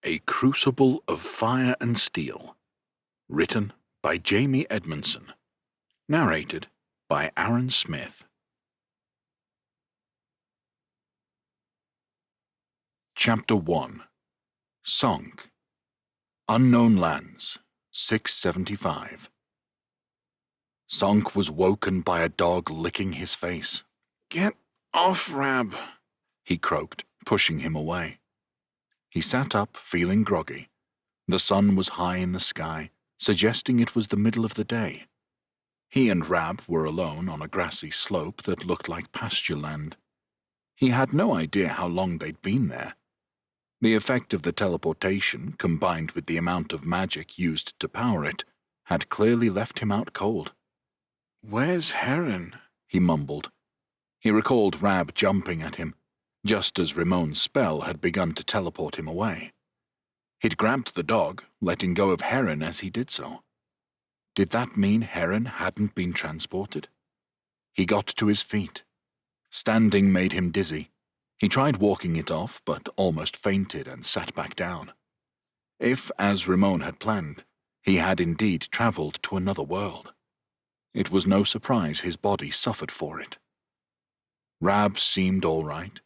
A Crucible of Fire and Steel. Written by Jamie Edmundson. Narrated by Aaron Smith. Chapter 1. Sunk. Unknown Lands, 675. Sunk was woken by a dog licking his face. "Get off, Rab," he croaked, pushing him away. He sat up, feeling groggy. The sun was high in the sky, suggesting it was the middle of the day. He and Rab were alone on a grassy slope that looked like pasture land. He had no idea how long they'd been there. The effect of the teleportation, combined with the amount of magic used to power it, had clearly left him out cold. "Where's Heron?" he mumbled. He recalled Rab jumping at him, just as Ramon's spell had begun to teleport him away. He'd grabbed the dog, letting go of Heron as he did so. Did that mean Heron hadn't been transported? He got to his feet. Standing made him dizzy. He tried walking it off, but almost fainted and sat back down. If, as Ramon had planned, he had indeed travelled to another world, it was no surprise his body suffered for it. Rab seemed all right,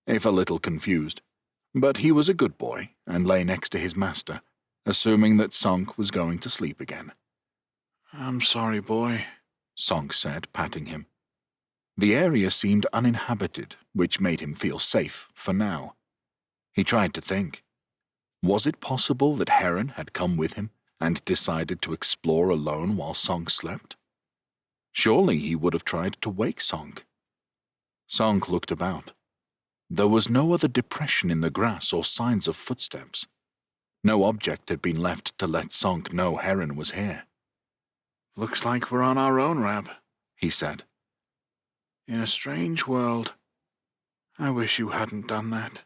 if a little confused, but he was a good boy and lay next to his master, assuming that Sonk was going to sleep again. "I'm sorry, boy," Sonk said, patting him. The area seemed uninhabited, which made him feel safe for now. He tried to think. Was it possible that Heron had come with him and decided to explore alone while Sonk slept? Surely he would have tried to wake Sonk. Sonk looked about. There was no other depression in the grass or signs of footsteps. No object had been left to let Sonk know Heron was here. "Looks like we're on our own, Rab," he said. "In a strange world. I wish you hadn't done that.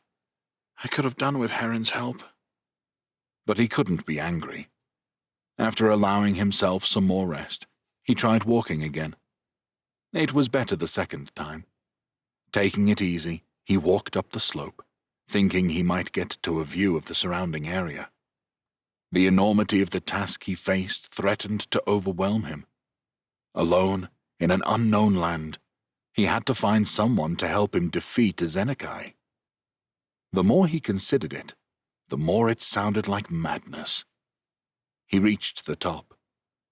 I could have done with Heron's help." But he couldn't be angry. After allowing himself some more rest, he tried walking again. It was better the second time. Taking it easy, he walked up the slope, thinking he might get to a view of the surrounding area. The enormity of the task he faced threatened to overwhelm him. Alone, in an unknown land, he had to find someone to help him defeat Zenekai. The more he considered it, the more it sounded like madness. He reached the top.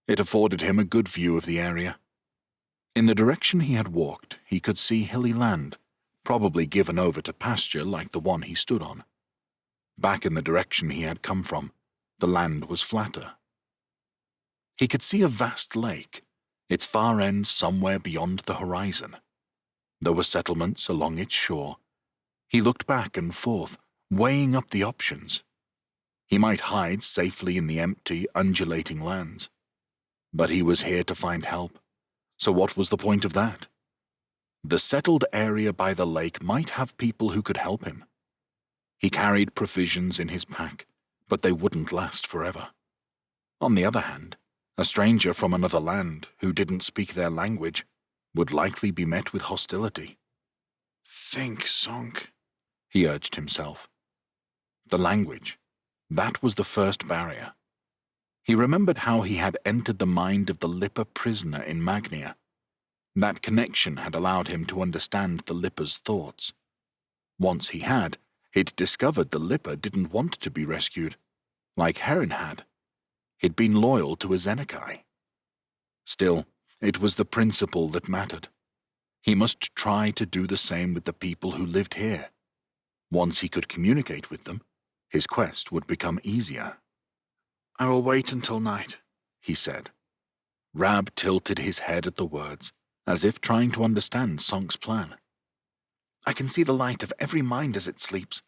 It afforded him a good view of the area. In the direction he had walked, he could see hilly land, probably given over to pasture like the one he stood on. Back in the direction he had come from, the land was flatter. He could see a vast lake, its far end somewhere beyond the horizon. There were settlements along its shore. He looked back and forth, weighing up the options. He might hide safely in the empty, undulating lands. But he was here to find help, so what was the point of that? The settled area by the lake might have people who could help him. He carried provisions in his pack, but they wouldn't last forever. On the other hand, a stranger from another land who didn't speak their language would likely be met with hostility. "Think, Sonk," he urged himself. The language, that was the first barrier. He remembered how he had entered the mind of the Lipper prisoner in Magnia. That connection had allowed him to understand the Lipper's thoughts. Once he had, he'd discovered the Lipper didn't want to be rescued, like Heron had. He'd been loyal to Zenekai. Still, it was the principle that mattered. He must try to do the same with the people who lived here. Once he could communicate with them, his quest would become easier. "I will wait until night," he said. Rab tilted his head at the words, as if trying to understand Sonk's plan. "I can see the light of every mind as it sleeps.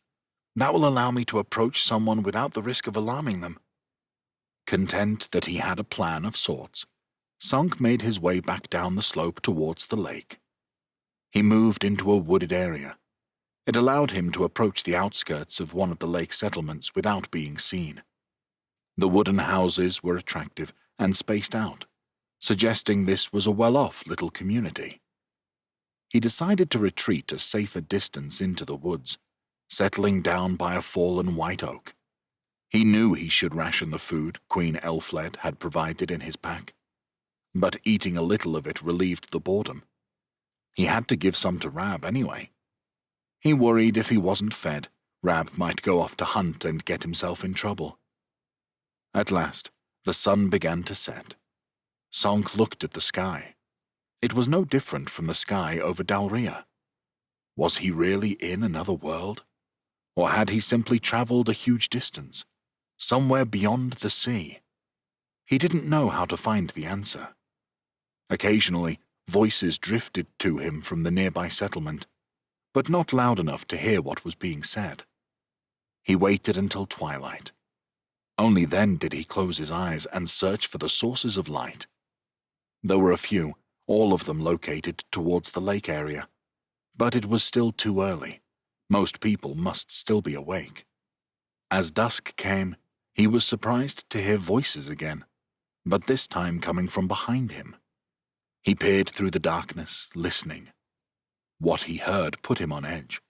That will allow me to approach someone without the risk of alarming them." Content that he had a plan of sorts, Sonk made his way back down the slope towards the lake. He moved into a wooded area. It allowed him to approach the outskirts of one of the lake settlements without being seen. The wooden houses were attractive and spaced out, suggesting this was a well-off little community. He decided to retreat a safer distance into the woods, settling down by a fallen white oak. He knew he should ration the food Queen Elfled had provided in his pack, but eating a little of it relieved the boredom. He had to give some to Rab anyway. He worried if he wasn't fed, Rab might go off to hunt and get himself in trouble. At last, the sun began to set. Sonk looked at the sky. It was no different from the sky over Dalria. Was he really in another world? Or had he simply traveled a huge distance, somewhere beyond the sea? He didn't know how to find the answer. Occasionally, voices drifted to him from the nearby settlement, but not loud enough to hear what was being said. He waited until twilight. Only then did he close his eyes and search for the sources of light. There were a few, all of them located towards the lake area, but it was still too early. Most people must still be awake. As dusk came, he was surprised to hear voices again, but this time coming from behind him. He peered through the darkness, listening. What he heard put him on edge.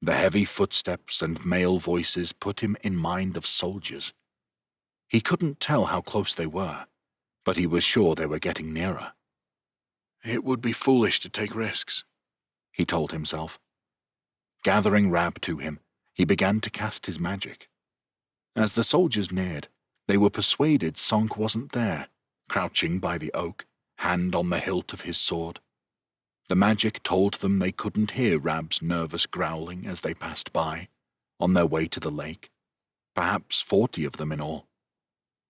The heavy footsteps and male voices put him in mind of soldiers. He couldn't tell how close they were, but he was sure they were getting nearer. It would be foolish to take risks, he told himself. Gathering Rab to him, he began to cast his magic. As the soldiers neared, they were persuaded Sonk wasn't there, crouching by the oak, hand on the hilt of his sword. The magic told them they couldn't hear Rab's nervous growling as they passed by, on their way to the lake, perhaps 40 of them in all.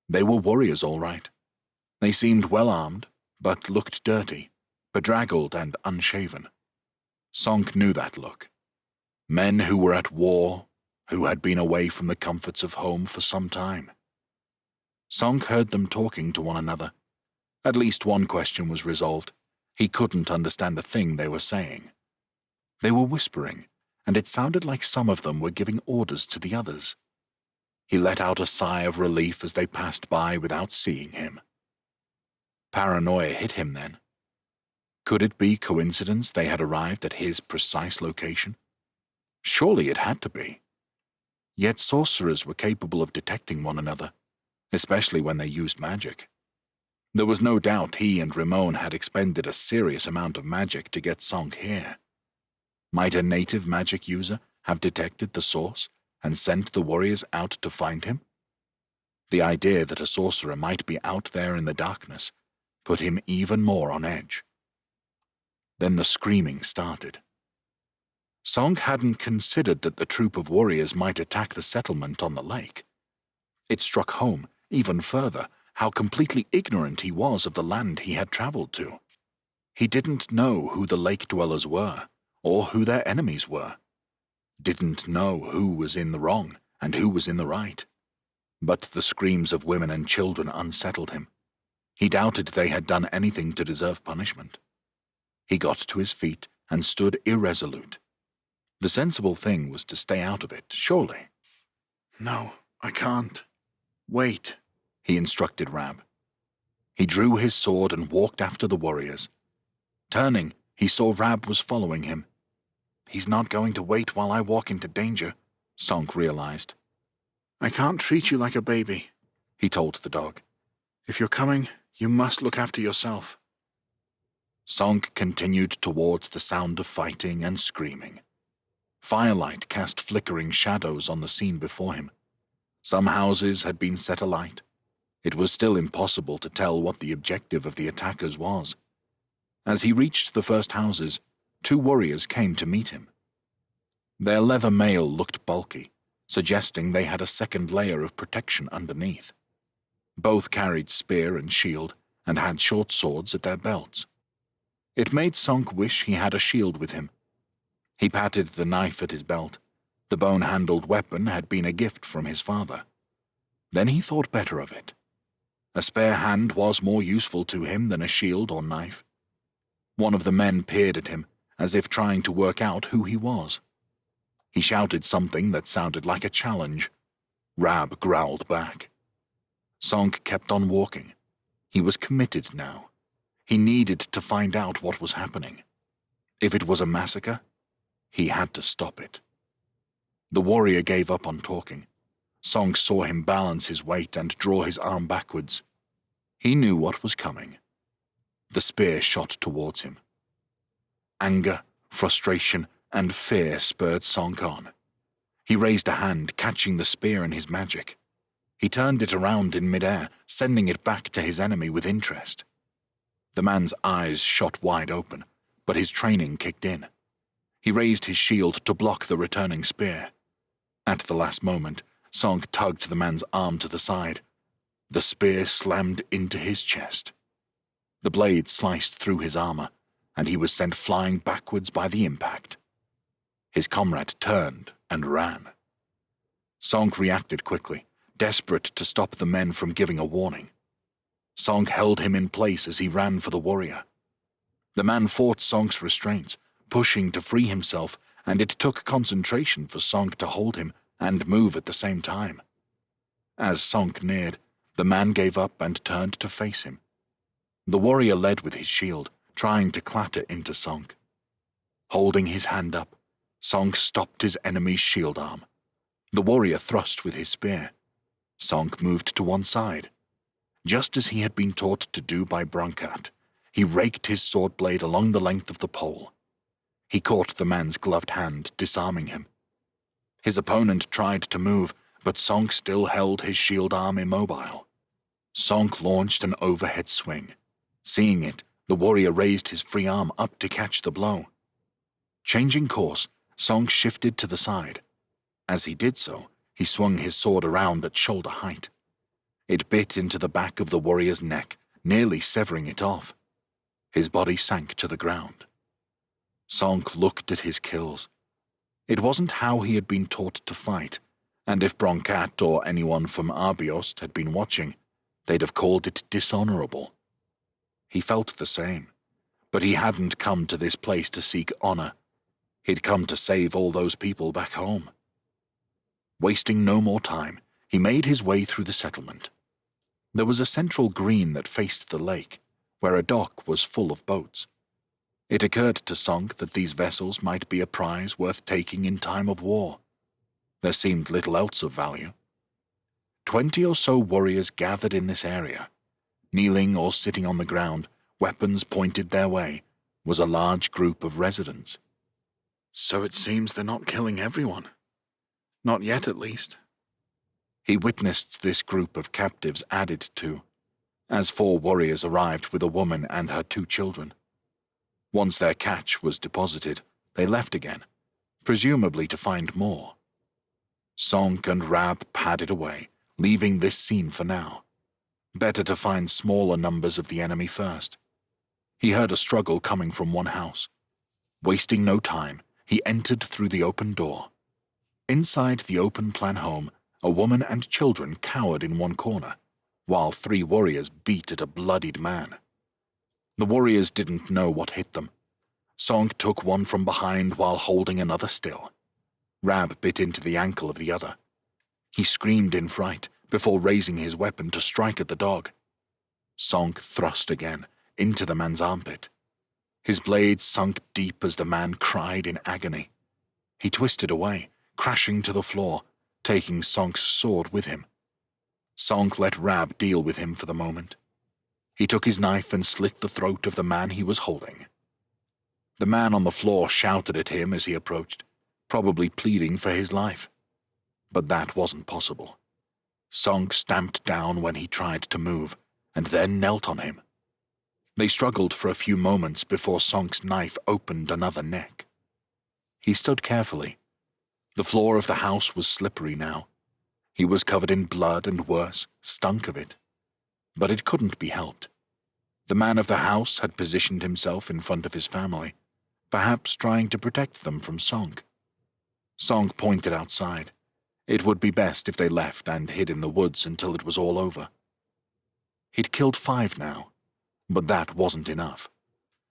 They were warriors all right. They seemed well armed, but looked dirty, bedraggled and unshaven. Sonk knew that look. Men who were at war, who had been away from the comforts of home for some time. Sonk heard them talking to one another. At least one question was resolved. He couldn't understand a thing they were saying. They were whispering, and it sounded like some of them were giving orders to the others. He let out a sigh of relief as they passed by without seeing him. Paranoia hit him then. Could it be coincidence they had arrived at his precise location? Surely it had to be. Yet sorcerers were capable of detecting one another, especially when they used magic. There was no doubt he and Ramon had expended a serious amount of magic to get Sonk here. Might a native magic user have detected the source and sent the warriors out to find him? The idea that a sorcerer might be out there in the darkness put him even more on edge. Then the screaming started. Sonk hadn't considered that the troop of warriors might attack the settlement on the lake. It struck home, even further, how completely ignorant he was of the land he had traveled to. He didn't know who the lake dwellers were, or who their enemies were. Didn't know who was in the wrong and who was in the right. But the screams of women and children unsettled him. He doubted they had done anything to deserve punishment. He got to his feet and stood irresolute. The sensible thing was to stay out of it, surely. No, I can't. Wait, he instructed Rab. He drew his sword and walked after the warriors. Turning, he saw Rab was following him. He's not going to wait while I walk into danger, Sonk realized. I can't treat you like a baby, he told the dog. If you're coming, you must look after yourself. Sonk continued towards the sound of fighting and screaming. Firelight cast flickering shadows on the scene before him. Some houses had been set alight. It was still impossible to tell what the objective of the attackers was. As he reached the first houses, 2 warriors came to meet him. Their leather mail looked bulky, suggesting they had a second layer of protection underneath. Both carried spear and shield and had short swords at their belts. It made Sonk wish he had a shield with him. He patted the knife at his belt. The bone-handled weapon had been a gift from his father. Then he thought better of it. A spare hand was more useful to him than a shield or knife. One of the men peered at him, as if trying to work out who he was. He shouted something that sounded like a challenge. Rab growled back. Sonk kept on walking. He was committed now. He needed to find out what was happening. If it was a massacre, he had to stop it. The warrior gave up on talking. Song saw him balance his weight and draw his arm backwards. He knew what was coming. The spear shot towards him. Anger, frustration, and fear spurred Song on. He raised a hand, catching the spear in his magic. He turned it around in midair, sending it back to his enemy with interest. The man's eyes shot wide open, but his training kicked in. He raised his shield to block the returning spear. At the last moment, Song tugged the man's arm to the side. The spear slammed into his chest. The blade sliced through his armor, and he was sent flying backwards by the impact. His comrade turned and ran. Song reacted quickly, desperate to stop the men from giving a warning. Song held him in place as he ran for the warrior. The man fought Song's restraints, pushing to free himself, and it took concentration for Song to hold him and move at the same time. As Song neared, the man gave up and turned to face him. The warrior led with his shield, trying to clatter into Song. Holding his hand up, Song stopped his enemy's shield arm. The warrior thrust with his spear. Song moved to one side. Just as he had been taught to do by Broncat, he raked his sword blade along the length of the pole. He caught the man's gloved hand, disarming him. His opponent tried to move, but Song still held his shield arm immobile. Song launched an overhead swing. Seeing it, the warrior raised his free arm up to catch the blow. Changing course, Song shifted to the side. As he did so, he swung his sword around at shoulder height. It bit into the back of the warrior's neck, nearly severing it off. His body sank to the ground. Song looked at his kills. It wasn't how he had been taught to fight, and if Broncat or anyone from Arbiost had been watching, they'd have called it dishonorable. He felt the same, but he hadn't come to this place to seek honor. He'd come to save all those people back home. Wasting no more time, he made his way through the settlement. There was a central green that faced the lake, where a dock was full of boats. It occurred to Song that these vessels might be a prize worth taking in time of war. There seemed little else of value. 20 or so warriors gathered in this area. Kneeling or sitting on the ground, weapons pointed their way, was a large group of residents. So it seems they're not killing everyone. Not yet, at least. He witnessed this group of captives added to, as 4 warriors arrived with a woman and her 2 children. Once their catch was deposited, they left again, presumably to find more. Song and Rab padded away, leaving this scene for now. Better to find smaller numbers of the enemy first. He heard a struggle coming from one house. Wasting no time, he entered through the open door. Inside the open-plan home, a woman and children cowered in one corner, while 3 warriors beat at a bloodied man. The warriors didn't know what hit them. Song took one from behind while holding another still. Rab bit into the ankle of the other. He screamed in fright before raising his weapon to strike at the dog. Song thrust again, into the man's armpit. His blade sunk deep as the man cried in agony. He twisted away, crashing to the floor, taking Song's sword with him. Song let Rab deal with him for the moment. He took his knife and slit the throat of the man he was holding. The man on the floor shouted at him as he approached, probably pleading for his life. But that wasn't possible. Song stamped down when he tried to move, and then knelt on him. They struggled for a few moments before Song's knife opened another neck. He stood carefully. The floor of the house was slippery now. He was covered in blood and worse, stunk of it. But it couldn't be helped. The man of the house had positioned himself in front of his family, perhaps trying to protect them from Song. Song pointed outside. It would be best if they left and hid in the woods until it was all over. He'd killed 5 now, but that wasn't enough.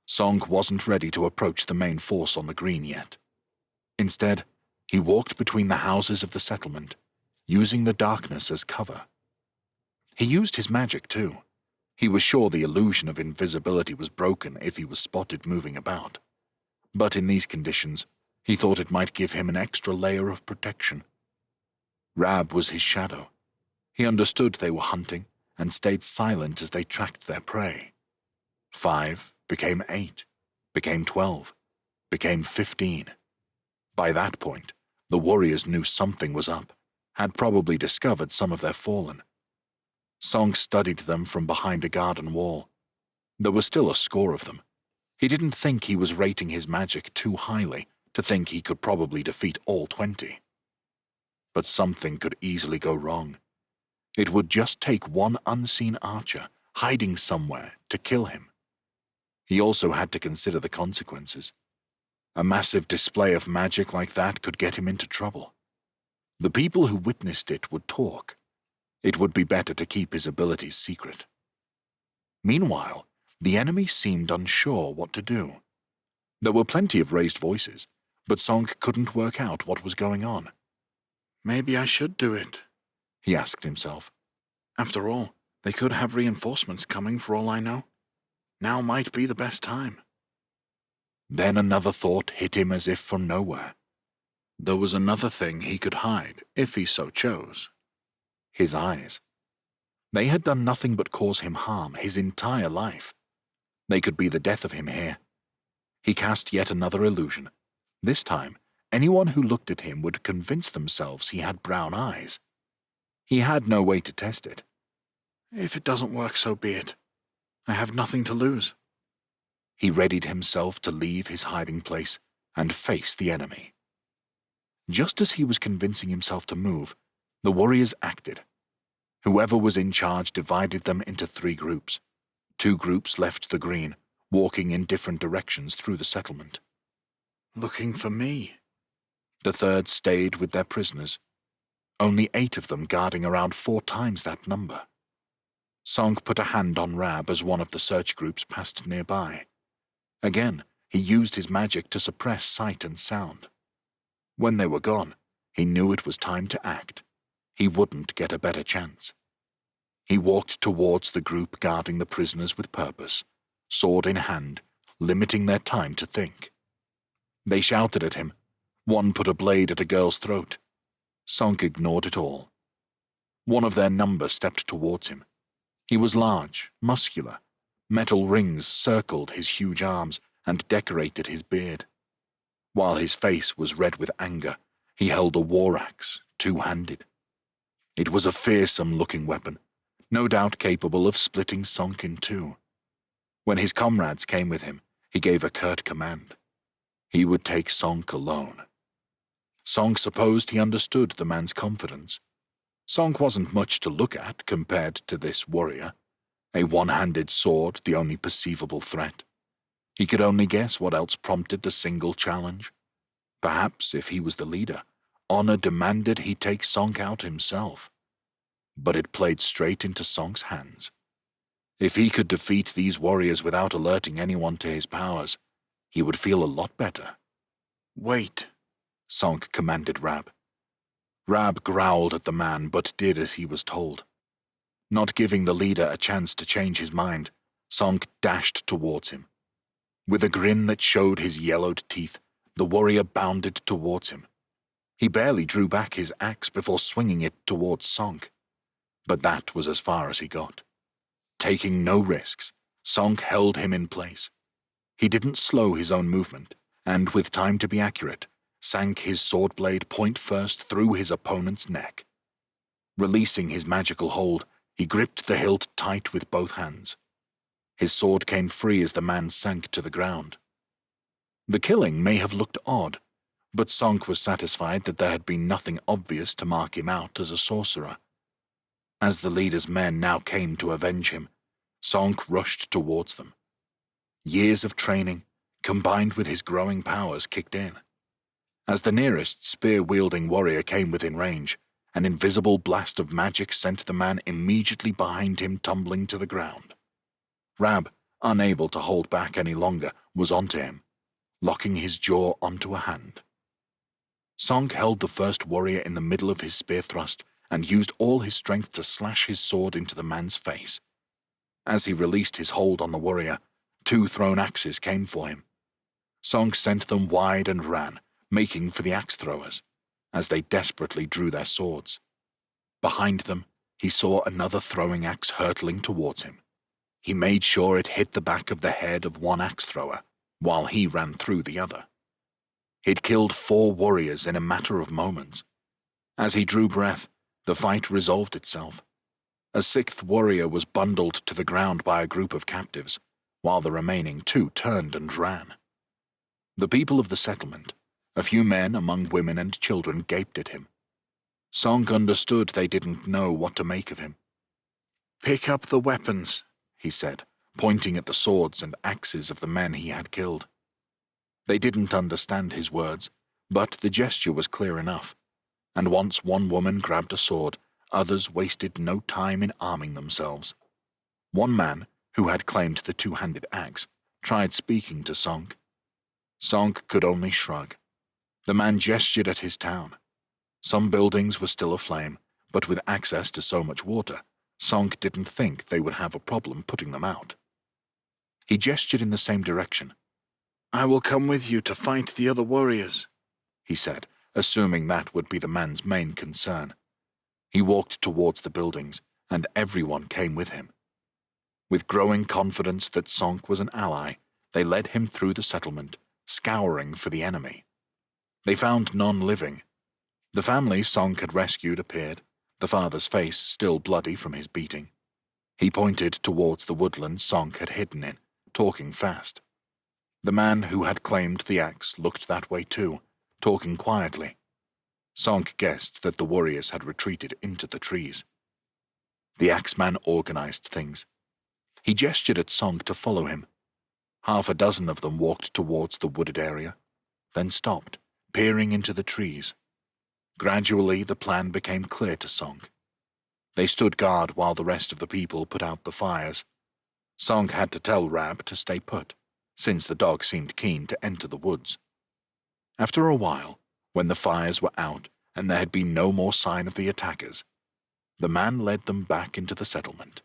Song wasn't ready to approach the main force on the green yet. Instead, he walked between the houses of the settlement, using the darkness as cover. He used his magic too. He was sure the illusion of invisibility was broken if he was spotted moving about. But in these conditions, he thought it might give him an extra layer of protection. Rab was his shadow. He understood they were hunting and stayed silent as they tracked their prey. 5 became 8, became 12, became 15. By that point, the warriors knew something was up, had probably discovered some of their fallen. Song studied them from behind a garden wall. There were still a score of them. He didn't think he was rating his magic too highly to think he could probably defeat all 20. But something could easily go wrong. It would just take one unseen archer hiding somewhere to kill him. He also had to consider the consequences. A massive display of magic like that could get him into trouble. The people who witnessed it would talk. It would be better to keep his abilities secret. Meanwhile, the enemy seemed unsure what to do. There were plenty of raised voices, but Song couldn't work out what was going on. Maybe I should do it, he asked himself. After all, they could have reinforcements coming for all I know. Now might be the best time. Then another thought hit him as if from nowhere. There was another thing he could hide, if he so chose. His eyes. They had done nothing but cause him harm his entire life. They could be the death of him here. He cast yet another illusion. This time, anyone who looked at him would convince themselves he had brown eyes. He had no way to test it. If it doesn't work, so be it. I have nothing to lose. He readied himself to leave his hiding place and face the enemy. Just as he was convincing himself to move, the warriors acted. Whoever was in charge divided them into 3 groups. 2 groups left the green, walking in different directions through the settlement. Looking for me. The 3rd stayed with their prisoners. Only 8 of them guarding around 4 times that number. Song put a hand on Rab as one of the search groups passed nearby. Again, he used his magic to suppress sight and sound. When they were gone, he knew it was time to act. He wouldn't get a better chance. He walked towards the group guarding the prisoners with purpose, sword in hand, limiting their time to think. They shouted at him. One put a blade at a girl's throat. Song ignored it all. One of their number stepped towards him. He was large, muscular. Metal rings circled his huge arms and decorated his beard. While his face was red with anger, he held a war axe, 2-handed. It was a fearsome-looking weapon, no doubt capable of splitting Song in 2. When his comrades came with him, he gave a curt command. He would take Song alone. Song supposed he understood the man's confidence. Song wasn't much to look at compared to this warrior, a 1-handed sword the only perceivable threat. He could only guess what else prompted the single challenge. Perhaps if he was the leader, honor demanded he take Song out himself. But it played straight into Song's hands. If he could defeat these warriors without alerting anyone to his powers, he would feel a lot better. Wait, Song commanded Rab. Rab growled at the man but did as he was told. Not giving the leader a chance to change his mind, Song dashed towards him. With a grin that showed his yellowed teeth, the warrior bounded towards him. He barely drew back his axe before swinging it towards Song. But that was as far as he got. Taking no risks, Song held him in place. He didn't slow his own movement, and with time to be accurate, sank his sword blade point first through his opponent's neck. Releasing his magical hold, he gripped the hilt tight with both hands. His sword came free as the man sank to the ground. The killing may have looked odd, but Song was satisfied that there had been nothing obvious to mark him out as a sorcerer. As the leader's men now came to avenge him, Song rushed towards them. Years of training, combined with his growing powers, kicked in. As the nearest spear-wielding warrior came within range, an invisible blast of magic sent the man immediately behind him tumbling to the ground. Rab, unable to hold back any longer, was onto him, locking his jaw onto a hand. Song held the first warrior in the middle of his spear thrust and used all his strength to slash his sword into the man's face. As he released his hold on the warrior, 2 thrown axes came for him. Song sent them wide and ran, making for the axe throwers, as they desperately drew their swords. Behind them, he saw another throwing axe hurtling towards him. He made sure it hit the back of the head of one axe thrower, while he ran through the other. He'd killed 4 warriors in a matter of moments. As he drew breath, the fight resolved itself. A 6th warrior was bundled to the ground by a group of captives, while the remaining 2 turned and ran. The people of the settlement, a few men among women and children, gaped at him. Song understood they didn't know what to make of him. "Pick up the weapons," he said, pointing at the swords and axes of the men he had killed. They didn't understand his words, but the gesture was clear enough, and once one woman grabbed a sword, others wasted no time in arming themselves. One man, who had claimed the 2-handed axe, tried speaking to Song. Song could only shrug. The man gestured at his town. Some buildings were still aflame, but with access to so much water, Song didn't think they would have a problem putting them out. He gestured in the same direction. "I will come with you to fight the other warriors," he said, assuming that would be the man's main concern. He walked towards the buildings, and everyone came with him. With growing confidence that Song was an ally, they led him through the settlement, scouring for the enemy. They found none living. The family Song had rescued appeared, the father's face still bloody from his beating. He pointed towards the woodland Song had hidden in, talking fast. The man who had claimed the axe looked that way too, talking quietly. Song guessed that the warriors had retreated into the trees. The axeman organized things. He gestured at Song to follow him. 6 of them walked towards the wooded area, then stopped, peering into the trees. Gradually, the plan became clear to Song. They stood guard while the rest of the people put out the fires. Song had to tell Rab to stay put, since the dog seemed keen to enter the woods. After a while, when the fires were out and there had been no more sign of the attackers, the man led them back into the settlement.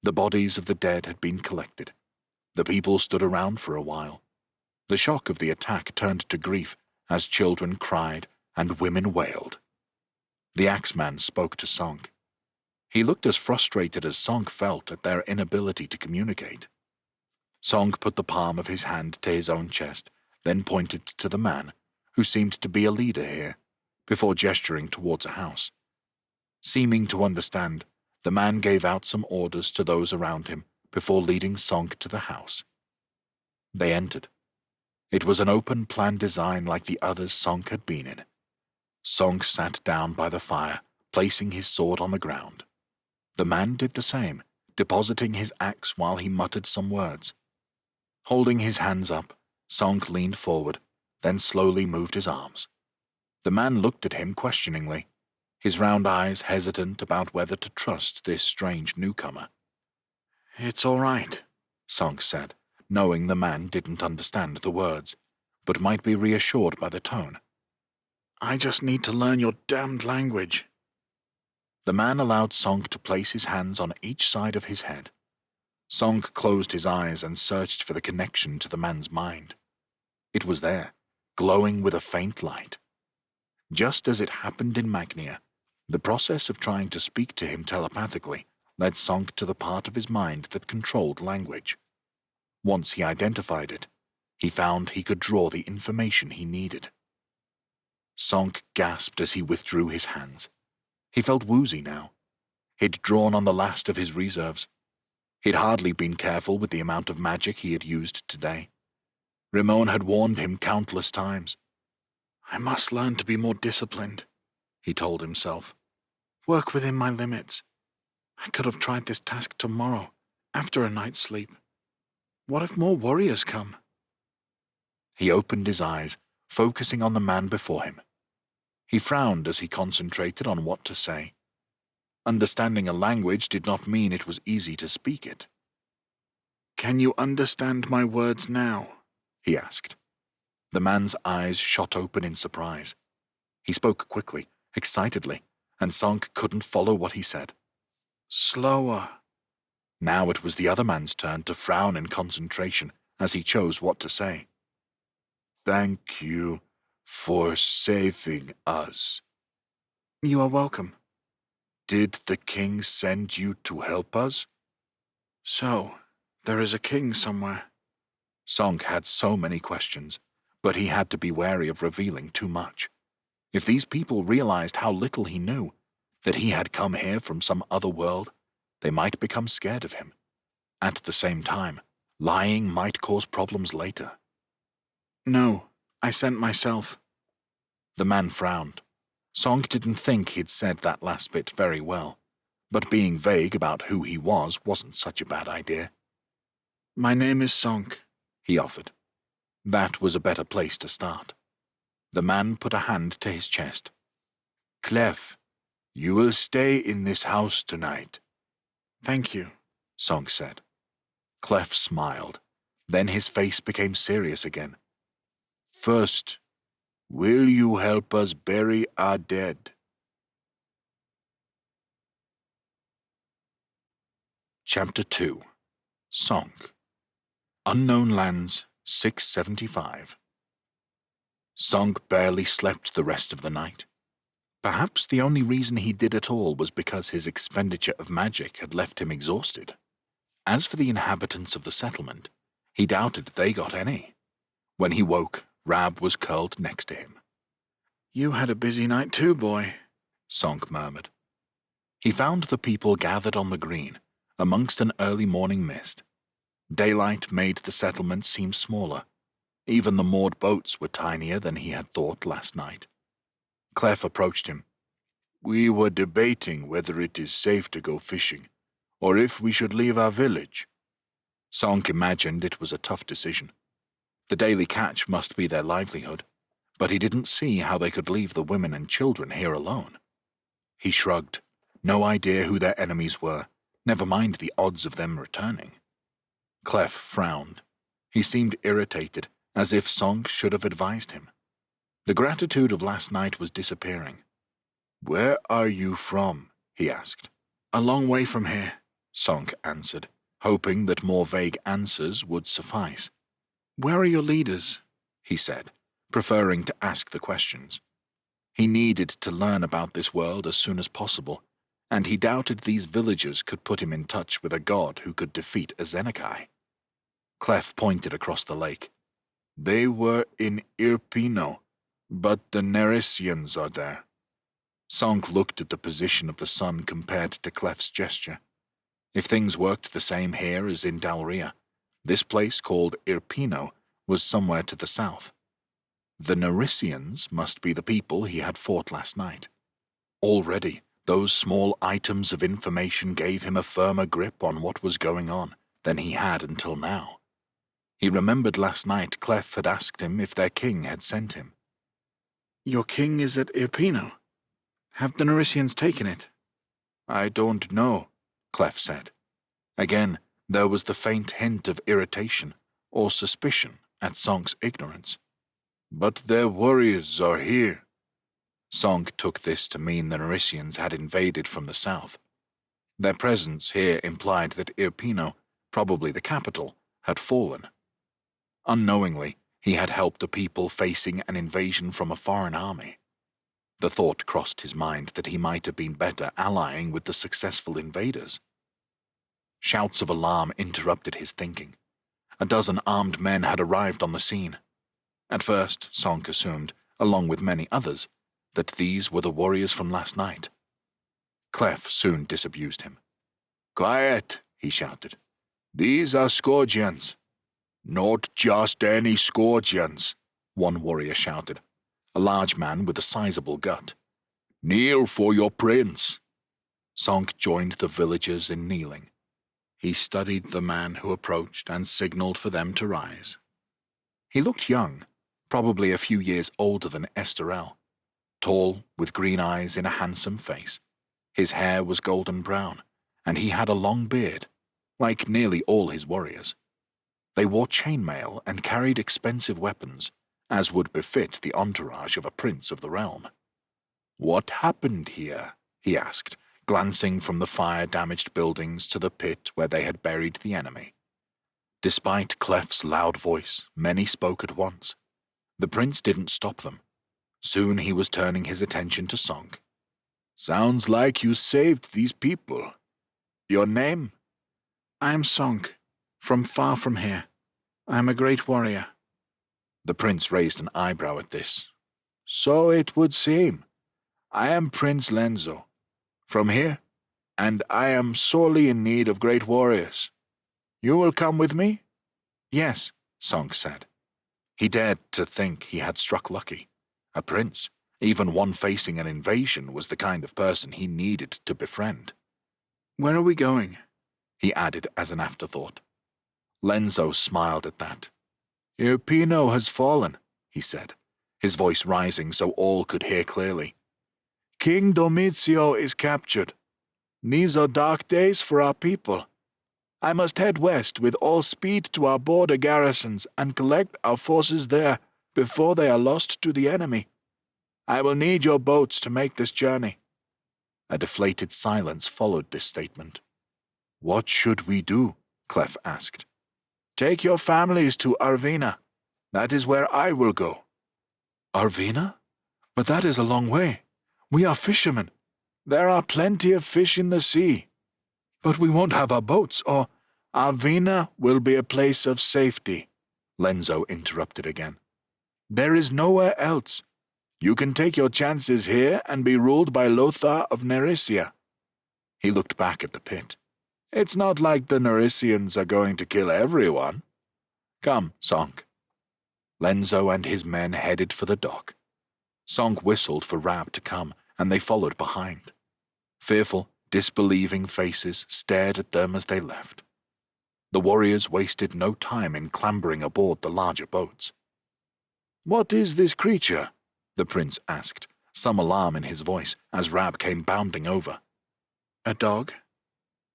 The bodies of the dead had been collected. The people stood around for a while. The shock of the attack turned to grief as children cried and women wailed. The axeman spoke to Song. He looked as frustrated as Song felt at their inability to communicate. Song put the palm of his hand to his own chest, then pointed to the man, who seemed to be a leader here, before gesturing towards a house. Seeming to understand, the man gave out some orders to those around him before leading Song to the house. They entered. It was an open-plan design like the others Song had been in. Song sat down by the fire, placing his sword on the ground. The man did the same, depositing his axe while he muttered some words. Holding his hands up, Song leaned forward, then slowly moved his arms. The man looked at him questioningly, his round eyes hesitant about whether to trust this strange newcomer. "It's all right," Song said, knowing the man didn't understand the words, but might be reassured by the tone. "I just need to learn your damned language." The man allowed Song to place his hands on each side of his head. Song closed his eyes and searched for the connection to the man's mind. It was there, glowing with a faint light. Just as it happened in Magnia, the process of trying to speak to him telepathically led Song to the part of his mind that controlled language. Once he identified it, he found he could draw the information he needed. Song gasped as he withdrew his hands. He felt woozy now. He'd drawn on the last of his reserves. He'd hardly been careful with the amount of magic he had used today. Ramon had warned him countless times. "I must learn to be more disciplined," he told himself. "Work within my limits. I could have tried this task tomorrow, after a night's sleep. What if more warriors come?" He opened his eyes, focusing on the man before him. He frowned as he concentrated on what to say. Understanding a language did not mean it was easy to speak it. "Can you understand my words now?" he asked. The man's eyes shot open in surprise. He spoke quickly, excitedly, and Song couldn't follow what he said. "Slower." Now it was the other man's turn to frown in concentration as he chose what to say. "Thank you for saving us." "You are welcome." Did the king send you to help us? So, there is a king somewhere. Song had so many questions, but he had to be wary of revealing too much. If these people realized how little he knew, that he had come here from some other world, they might become scared of him. At the same time, lying might cause problems later. No, I sent myself. The man frowned. Song didn't think he'd said that last bit very well, but being vague about who he was wasn't such a bad idea. My name is Song, he offered. That was a better place to start. The man put a hand to his chest. Clef, you will stay in this house tonight. Thank you, Song said. Clef smiled. Then his face became serious again. First, will you help us bury our dead? Chapter 2. Song. Unknown Lands, 675. Song barely slept the rest of the night. Perhaps the only reason he did at all was because his expenditure of magic had left him exhausted. As for the inhabitants of the settlement, he doubted they got any. When he woke, Rab was curled next to him. You had a busy night too, boy, Song murmured. He found the people gathered on the green, amongst an early morning mist. Daylight made the settlement seem smaller. Even the moored boats were tinier than he had thought last night. Clef approached him. We were debating whether it is safe to go fishing, or if we should leave our village. Song imagined it was a tough decision. The daily catch must be their livelihood, but he didn't see how they could leave the women and children here alone. He shrugged. No idea who their enemies were, never mind the odds of them returning. Clef frowned. He seemed irritated, as if Song should have advised him. The gratitude of last night was disappearing. Where are you from? He asked. A long way from here, Song answered, hoping that more vague answers would suffice. Where are your leaders? He said, preferring to ask the questions. He needed to learn about this world as soon as possible, and he doubted these villagers could put him in touch with a god who could defeat a Zenekai. Clef pointed across the lake. They were in Irpino, but the Neresians are there. Song looked at the position of the sun compared to Clef's gesture. If things worked the same here as in Dalria, this place called Irpino was somewhere to the south. The Neresians must be the people he had fought last night. Already, those small items of information gave him a firmer grip on what was going on than he had until now. He remembered last night Clef had asked him if their king had sent him. Your king is at Irpino. Have the Neresians taken it? I don't know, Clef said. Again, there was the faint hint of irritation or suspicion at Song's ignorance. But their warriors are here. Song took this to mean the Neresians had invaded from the south. Their presence here implied that Irpino, probably the capital, had fallen. Unknowingly, he had helped a people facing an invasion from a foreign army. The thought crossed his mind that he might have been better allying with the successful invaders. Shouts of alarm interrupted his thinking. A dozen armed men had arrived on the scene. At first, Song assumed, along with many others, that these were the warriors from last night. Clef soon disabused him. Quiet, he shouted. These are Scourgians. Not just any Scourgians, one warrior shouted, a large man with a sizable gut. Kneel for your prince. Song joined the villagers in kneeling. He studied the man who approached and signaled for them to rise. He looked young, probably a few years older than Esterel. Tall, with green eyes in a handsome face. His hair was golden brown, and he had a long beard, like nearly all his warriors. They wore chainmail and carried expensive weapons, as would befit the entourage of a prince of the realm. What happened here? He asked, glancing from the fire-damaged buildings to the pit where they had buried the enemy. Despite Clef's loud voice, many spoke at once. The prince didn't stop them. Soon he was turning his attention to Song. Sounds like you saved these people. Your name? I'm Song, from far from here. I'm a great warrior. The prince raised an eyebrow at this. So it would seem. I am Prince Lenzo, from here, and I am sorely in need of great warriors. You will come with me? Yes, Song said. He dared to think he had struck lucky. A prince, even one facing an invasion, was the kind of person he needed to befriend. Where are we going? He added as an afterthought. Lenzo smiled at that. Irpino has fallen, he said, his voice rising so all could hear clearly. King Domizio is captured. These are dark days for our people. I must head west with all speed to our border garrisons and collect our forces there before they are lost to the enemy. I will need your boats to make this journey. A deflated silence followed this statement. What should we do? Clef asked. Take your families to Arvina. That is where I will go. Arvina? But that is a long way. We are fishermen. There are plenty of fish in the sea. But we won't have our boats, or Arvina will be a place of safety, Lenzo interrupted again. There is nowhere else. You can take your chances here and be ruled by Lothar of Nerissia. He looked back at the pit. It's not like the Nerissians are going to kill everyone. Come, Song. Lenzo and his men headed for the dock. Song whistled for Rab to come, and they followed behind. Fearful, disbelieving faces stared at them as they left. The warriors wasted no time in clambering aboard the larger boats. What is this creature? The prince asked, some alarm in his voice as Rab came bounding over. A dog.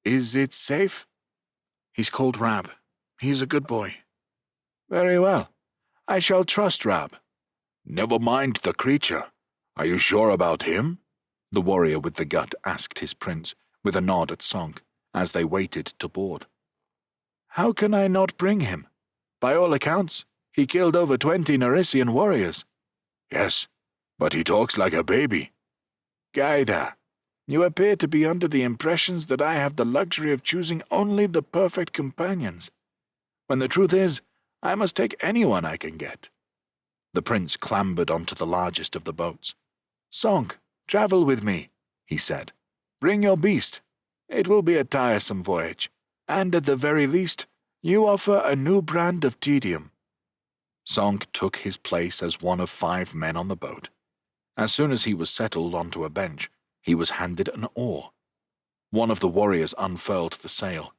Is it safe? He's called Rab. He's a good boy. Very well. I shall trust Rab. Never mind the creature. Are you sure about him? The warrior with the gut asked his prince, with a nod at Song, as they waited to board. How can I not bring him? By all accounts, he killed over 20 Nerissian warriors. Yes, but he talks like a baby. Gaida, you appear to be under the impressions that I have the luxury of choosing only the perfect companions, when the truth is, I must take anyone I can get. The prince clambered onto the largest of the boats. Song, travel with me, he said. Bring your beast. It will be a tiresome voyage, and at the very least, you offer a new brand of tedium. Song took his place as one of 5 men on the boat. As soon as he was settled onto a bench, he was handed an oar. One of the warriors unfurled the sail.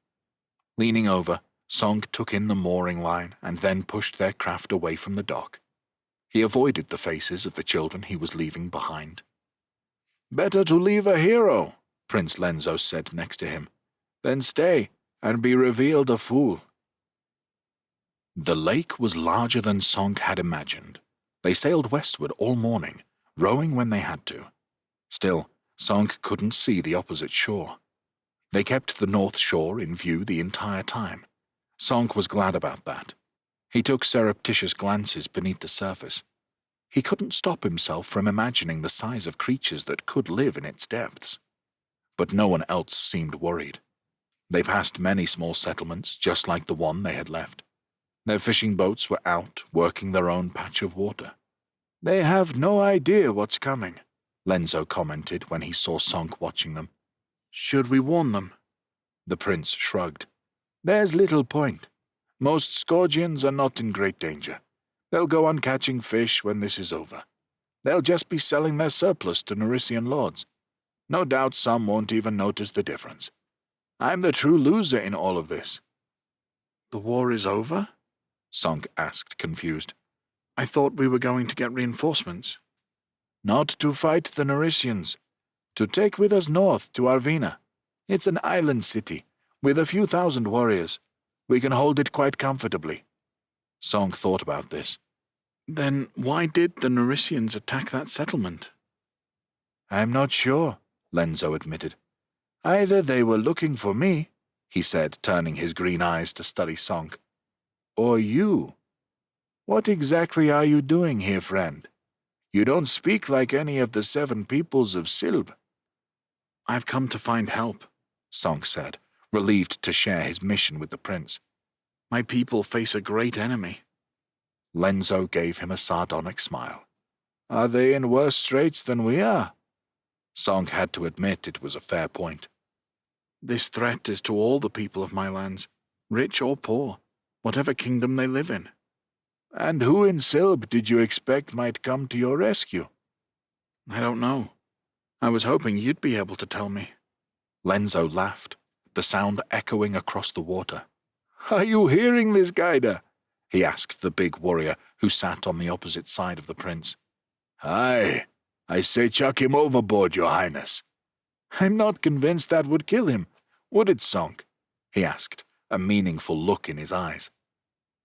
Leaning over, Song took in the mooring line and then pushed their craft away from the dock. He avoided the faces of the children he was leaving behind. Better to leave a hero, Prince Lenzo said next to him, than stay and be revealed a fool. The lake was larger than Song had imagined. They sailed westward all morning, rowing when they had to. Still, Song couldn't see the opposite shore. They kept the north shore in view the entire time. Song was glad about that. He took surreptitious glances beneath the surface. He couldn't stop himself from imagining the size of creatures that could live in its depths. But no one else seemed worried. They passed many small settlements just like the one they had left. Their fishing boats were out, working their own patch of water. They have no idea what's coming, Lenzo commented when he saw Song watching them. Should we warn them? The prince shrugged. There's little point. Most Scourgians are not in great danger. They'll go on catching fish when this is over. They'll just be selling their surplus to Nerissian lords. No doubt some won't even notice the difference. I'm the true loser in all of this. The war is over? Song asked, confused. I thought we were going to get reinforcements. Not to fight the Nerissians. To take with us north to Arvina. It's an island city, with a few thousand warriors. We can hold it quite comfortably. Song thought about this. Then why did the Nerissians attack that settlement? I'm not sure, Lenzo admitted. Either they were looking for me, he said, turning his green eyes to study Song, or you. What exactly are you doing here, friend? You don't speak like any of the 7 peoples of Silb. I've come to find help, Song said, relieved to share his mission with the prince. My people face a great enemy. Lenzo gave him a sardonic smile. Are they in worse straits than we are? Song had to admit it was a fair point. This threat is to all the people of my lands, rich or poor, whatever kingdom they live in. And who in Silb did you expect might come to your rescue? I don't know. I was hoping you'd be able to tell me. Lenzo laughed, the sound echoing across the water. Are you hearing this, Gaida? He asked the big warrior who sat on the opposite side of the prince. Aye, I say chuck him overboard, your highness. I'm not convinced that would kill him, would it, Song? He asked, a meaningful look in his eyes.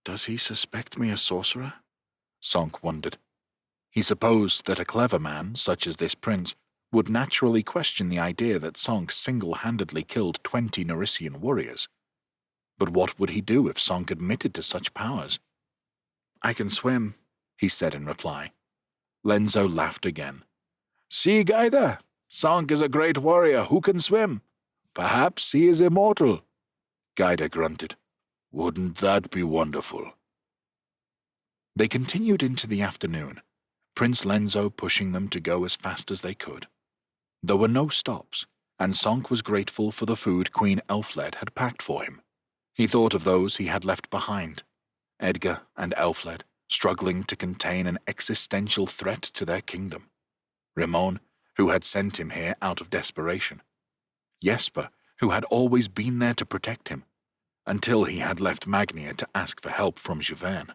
Does he suspect me a sorcerer? Song wondered. He supposed that a clever man, such as this prince, would naturally question the idea that Song single-handedly killed 20 Narisian warriors. But what would he do if Song admitted to such powers? I can swim, he said in reply. Lenzo laughed again. See, Gaida, Song is a great warrior who can swim. Perhaps he is immortal. Gaida grunted. Wouldn't that be wonderful? They continued into the afternoon, Prince Lenzo pushing them to go as fast as they could. There were no stops, and Song was grateful for the food Queen Elfled had packed for him. He thought of those he had left behind, Edgar and Elfled, struggling to contain an existential threat to their kingdom. Ramon, who had sent him here out of desperation. Jesper, who had always been there to protect him, until he had left Magnia to ask for help from Javerne.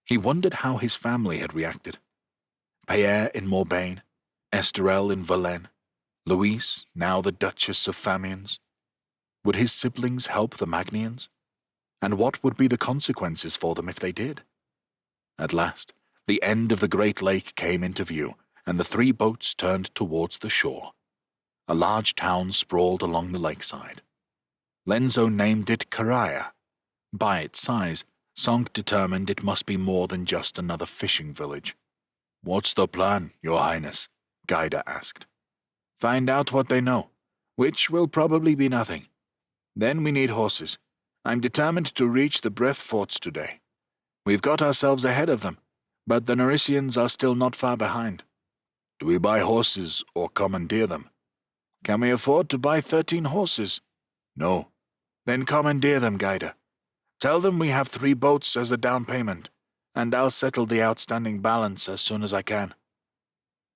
He wondered how his family had reacted. Pierre in Morbagne, Esterelle in Valenne, Louise, now the Duchess of Famiens. Would his siblings help the Magnians? And what would be the consequences for them if they did? At last, the end of the great lake came into view, and the 3 boats turned towards the shore. A large town sprawled along the lakeside. Lenzo named it Karaya. By its size, Song determined it must be more than just another fishing village. What's the plan, your highness? Gaida asked. Find out what they know, which will probably be nothing. Then we need horses. I'm determined to reach the Breath Forts today. We've got ourselves ahead of them, but the Narisians are still not far behind. Do we buy horses or commandeer them? Can we afford to buy 13 horses? No. Then commandeer them, Gaida. Tell them we have 3 boats as a down payment, and I'll settle the outstanding balance as soon as I can.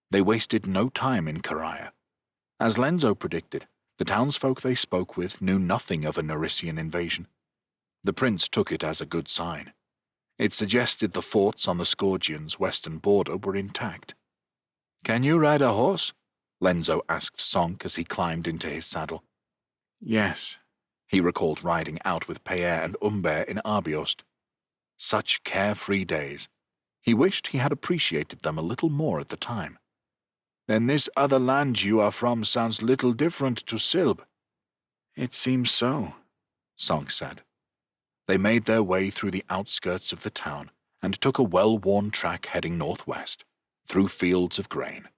They wasted no time in Karaya. As Lenzo predicted, the townsfolk they spoke with knew nothing of a Narisian invasion. The prince took it as a good sign. It suggested the forts on the Scourgians' western border were intact. Can you ride a horse? Lenzo asked Sonk as he climbed into his saddle. Yes. He recalled riding out with Pierre and Humbert in Arbiost. Such carefree days. He wished he had appreciated them a little more at the time. Then this other land you are from sounds little different to Silb. It seems so, Song said. They made their way through the outskirts of the town and took a well-worn track heading northwest, through fields of grain.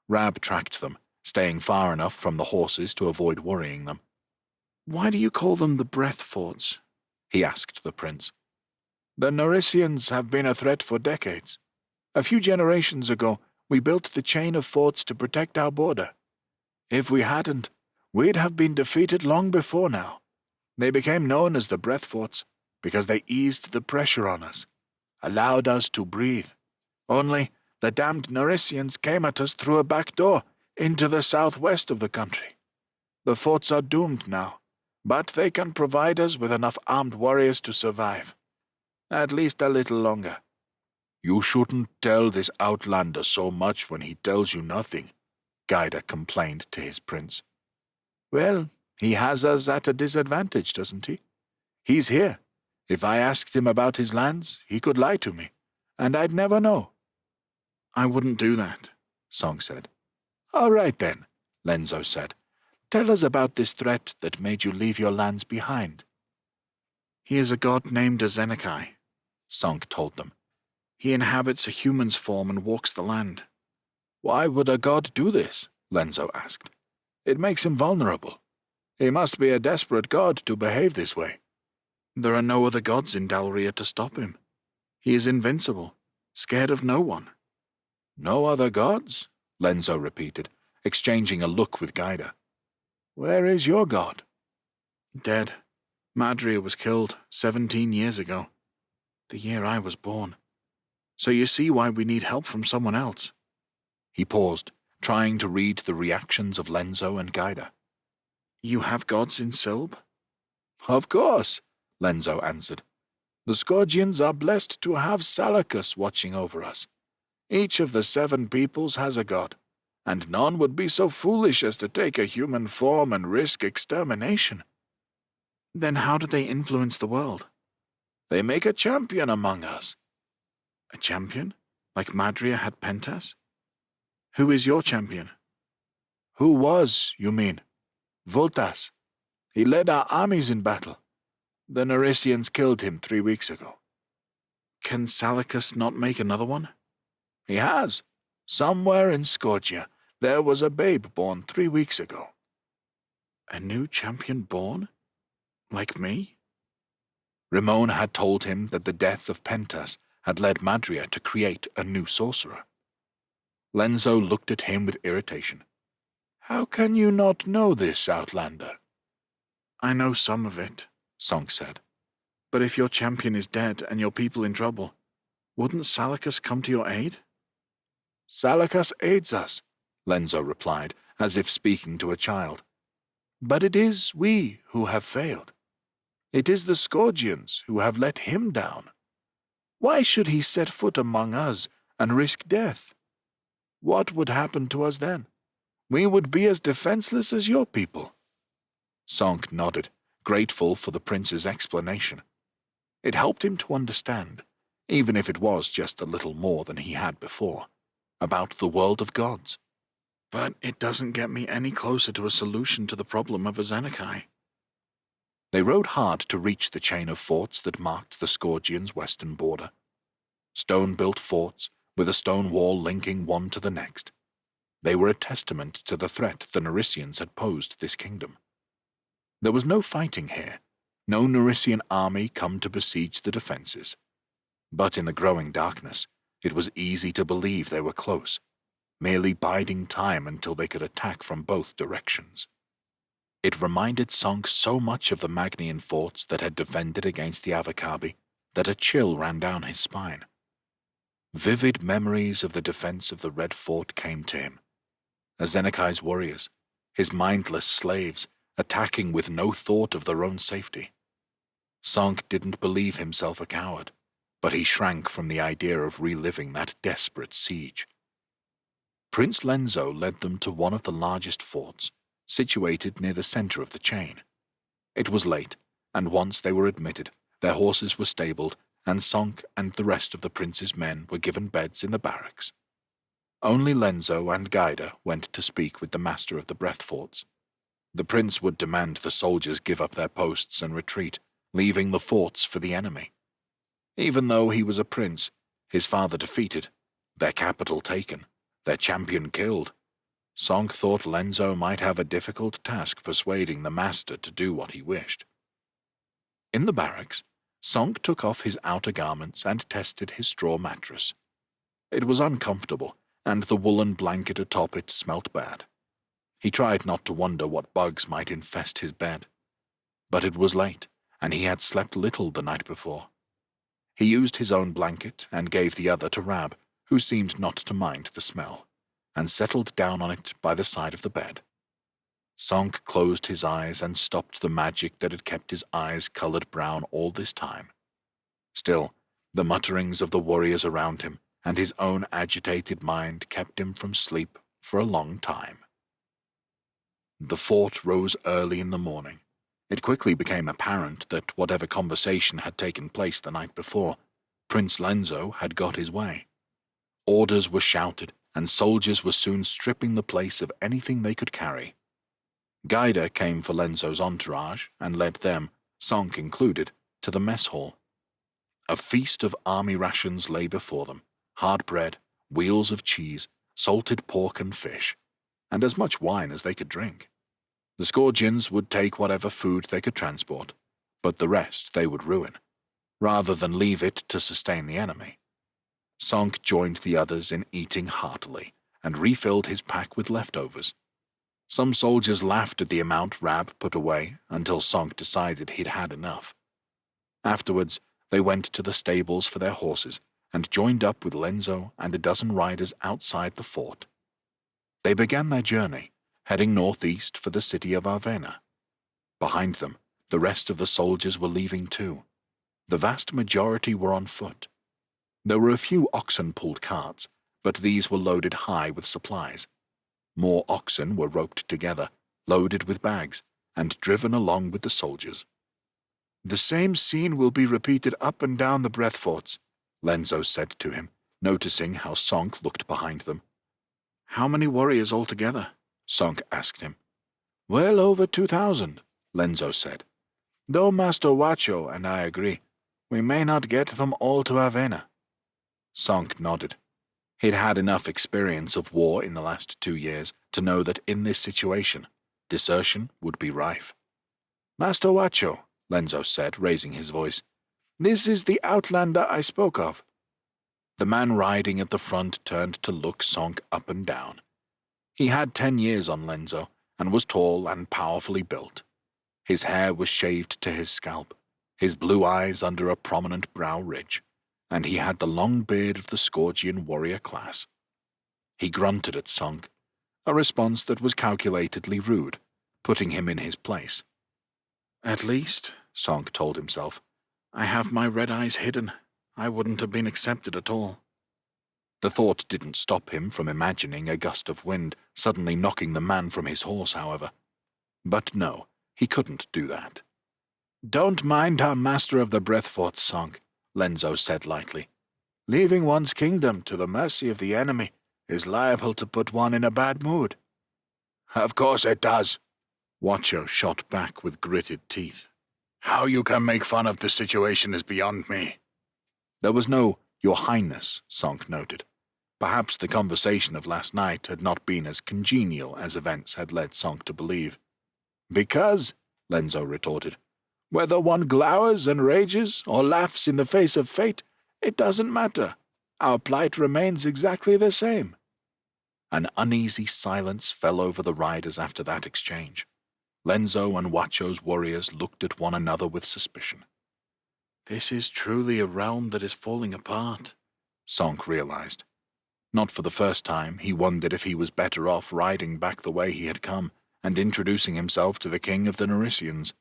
Rab tracked them, staying far enough from the horses to avoid worrying them. Why do you call them the Breath Forts? He asked the prince. The Narisians have been a threat for decades. A few generations ago, we built the chain of forts to protect our border. If we hadn't, we'd have been defeated long before now. They became known as the Breath Forts because they eased the pressure on us, allowed us to breathe. Only the damned Narisians came at us through a back door into the southwest of the country. The forts are doomed now, but they can provide us with enough armed warriors to survive. At least a little longer. You shouldn't tell this outlander so much when he tells you nothing, Gaida complained to his prince. Well, he has us at a disadvantage, doesn't he? He's here. If I asked him about his lands, he could lie to me, and I'd never know. I wouldn't do that, Song said. All right then, Lenzo said. Tell us about this threat that made you leave your lands behind. He is a god named Azenekai, Song told them. He inhabits a human's form and walks the land. Why would a god do this? Lenzo asked. It makes him vulnerable. He must be a desperate god to behave this way. There are no other gods in Dalria to stop him. He is invincible, scared of no one. No other gods? Lenzo repeated, exchanging a look with Gaida. Where is your god? Dead. Madria was killed 17 years ago, the year I was born. So you see why we need help from someone else. He paused, trying to read the reactions of Lenzo and Gaida. You have gods in Silb? Of course, Lenzo answered. The Scorgians are blessed to have Salacus watching over us. Each of the 7 peoples has a god, and none would be so foolish as to take a human form and risk extermination. Then how do they influence the world? They make a champion among us. A champion? Like Madria had Pentas? Who is your champion? Who was, you mean? Voltas. He led our armies in battle. The Naricians killed him 3 weeks ago. Can Salacus not make another one? He has. Somewhere in Scorgia, there was a babe born 3 weeks ago. A new champion born? Like me? Ramon had told him that the death of Pentas had led Madria to create a new sorcerer. Lenzo looked at him with irritation. How can you not know this, Outlander? I know some of it, Sonk said. But if your champion is dead and your people in trouble, wouldn't Salacus come to your aid? Salacus aids us, Lenzo replied, as if speaking to a child. But it is we who have failed. It is the Scorgians who have let him down. Why should he set foot among us and risk death? What would happen to us then? We would be as defenseless as your people. Sonk nodded, grateful for the prince's explanation. It helped him to understand, even if it was just a little more than he had before, about the world of gods. But it doesn't get me any closer to a solution to the problem of Azenikai. They rode hard to reach the chain of forts that marked the Scorgians' western border. Stone-built forts, with a stone wall linking one to the next. They were a testament to the threat the Naricians had posed this kingdom. There was no fighting here, no Narician army come to besiege the defenses. But in the growing darkness, it was easy to believe they were close, merely biding time until they could attack from both directions. It reminded Sonk so much of the Magnian forts that had defended against the Avakabi that a chill ran down his spine. Vivid memories of the defense of the Red Fort came to him. Azenekai's warriors, his mindless slaves, attacking with no thought of their own safety. Sonk didn't believe himself a coward, but he shrank from the idea of reliving that desperate siege. Prince Lenzo led them to one of the largest forts, situated near the center of the chain. It was late, and once they were admitted, their horses were stabled, and Sonk and the rest of the prince's men were given beds in the barracks. Only Lenzo and Gaida went to speak with the master of the breath forts. The prince would demand the soldiers give up their posts and retreat, leaving the forts for the enemy. Even though he was a prince, his father defeated, their capital taken, their champion killed, Sonk thought Lenzo might have a difficult task persuading the master to do what he wished. In the barracks, Sonk took off his outer garments and tested his straw mattress. It was uncomfortable, and the woolen blanket atop it smelt bad. He tried not to wonder what bugs might infest his bed. But it was late, and he had slept little the night before. He used his own blanket and gave the other to Rab, who seemed not to mind the smell, and settled down on it by the side of the bed. Sonk closed his eyes and stopped the magic that had kept his eyes colored brown all this time. Still, the mutterings of the warriors around him and his own agitated mind kept him from sleep for a long time. The fort rose early in the morning. It quickly became apparent that whatever conversation had taken place the night before, Prince Lenzo had got his way. Orders were shouted, and soldiers were soon stripping the place of anything they could carry. Gaida came for Lenzo's entourage and led them, Sonk included, to the mess hall. A feast of army rations lay before them, hard bread, wheels of cheese, salted pork and fish, and as much wine as they could drink. The Scourgians would take whatever food they could transport, but the rest they would ruin, rather than leave it to sustain the enemy. Sonk joined the others in eating heartily and refilled his pack with leftovers. Some soldiers laughed at the amount Rab put away until Sonk decided he'd had enough. Afterwards, they went to the stables for their horses and joined up with Lenzo and a dozen riders outside the fort. They began their journey, heading northeast for the city of Arvena. Behind them, the rest of the soldiers were leaving too. The vast majority were on foot. There were a few oxen-pulled carts, but these were loaded high with supplies. More oxen were roped together, loaded with bags, and driven along with the soldiers. "The same scene will be repeated up and down the breath forts," Lenzo said to him, noticing how Sonk looked behind them. "How many warriors altogether?" Sonk asked him. "Well over 2,000, Lenzo said. "Though Master Wacho and I agree, we may not get them all to Avena." Sonk nodded. He'd had enough experience of war in the last 2 years to know that in this situation, desertion would be rife. "Master Wacho," Lenzo said, raising his voice, "this is the outlander I spoke of." The man riding at the front turned to look Sonk up and down. He had 10 years on Lenzo and was tall and powerfully built. His hair was shaved to his scalp, his blue eyes under a prominent brow ridge, and he had the long beard of the Scourgian warrior class. He grunted at Sonk, a response that was calculatedly rude, putting him in his place. "At least," Sonk told himself, "I have my red eyes hidden. I wouldn't have been accepted at all." The thought didn't stop him from imagining a gust of wind suddenly knocking the man from his horse, however. But no, he couldn't do that. "Don't mind our master of the breath forts, Sonk," Lenzo said lightly. "Leaving one's kingdom to the mercy of the enemy is liable to put one in a bad mood." "Of course it does," Wacho shot back with gritted teeth. "How you can make fun of the situation is beyond me." There was no "Your Highness," Sonk noted. Perhaps the conversation of last night had not been as congenial as events had led Sonk to believe. "Because," Lenzo retorted, "whether one glowers and rages or laughs in the face of fate, it doesn't matter. Our plight remains exactly the same." An uneasy silence fell over the riders after that exchange. Lenzo and Wacho's warriors looked at one another with suspicion. "This is truly a realm that is falling apart," Sonk realized. Not for the first time, he wondered if he was better off riding back the way he had come and introducing himself to the king of the Naricians.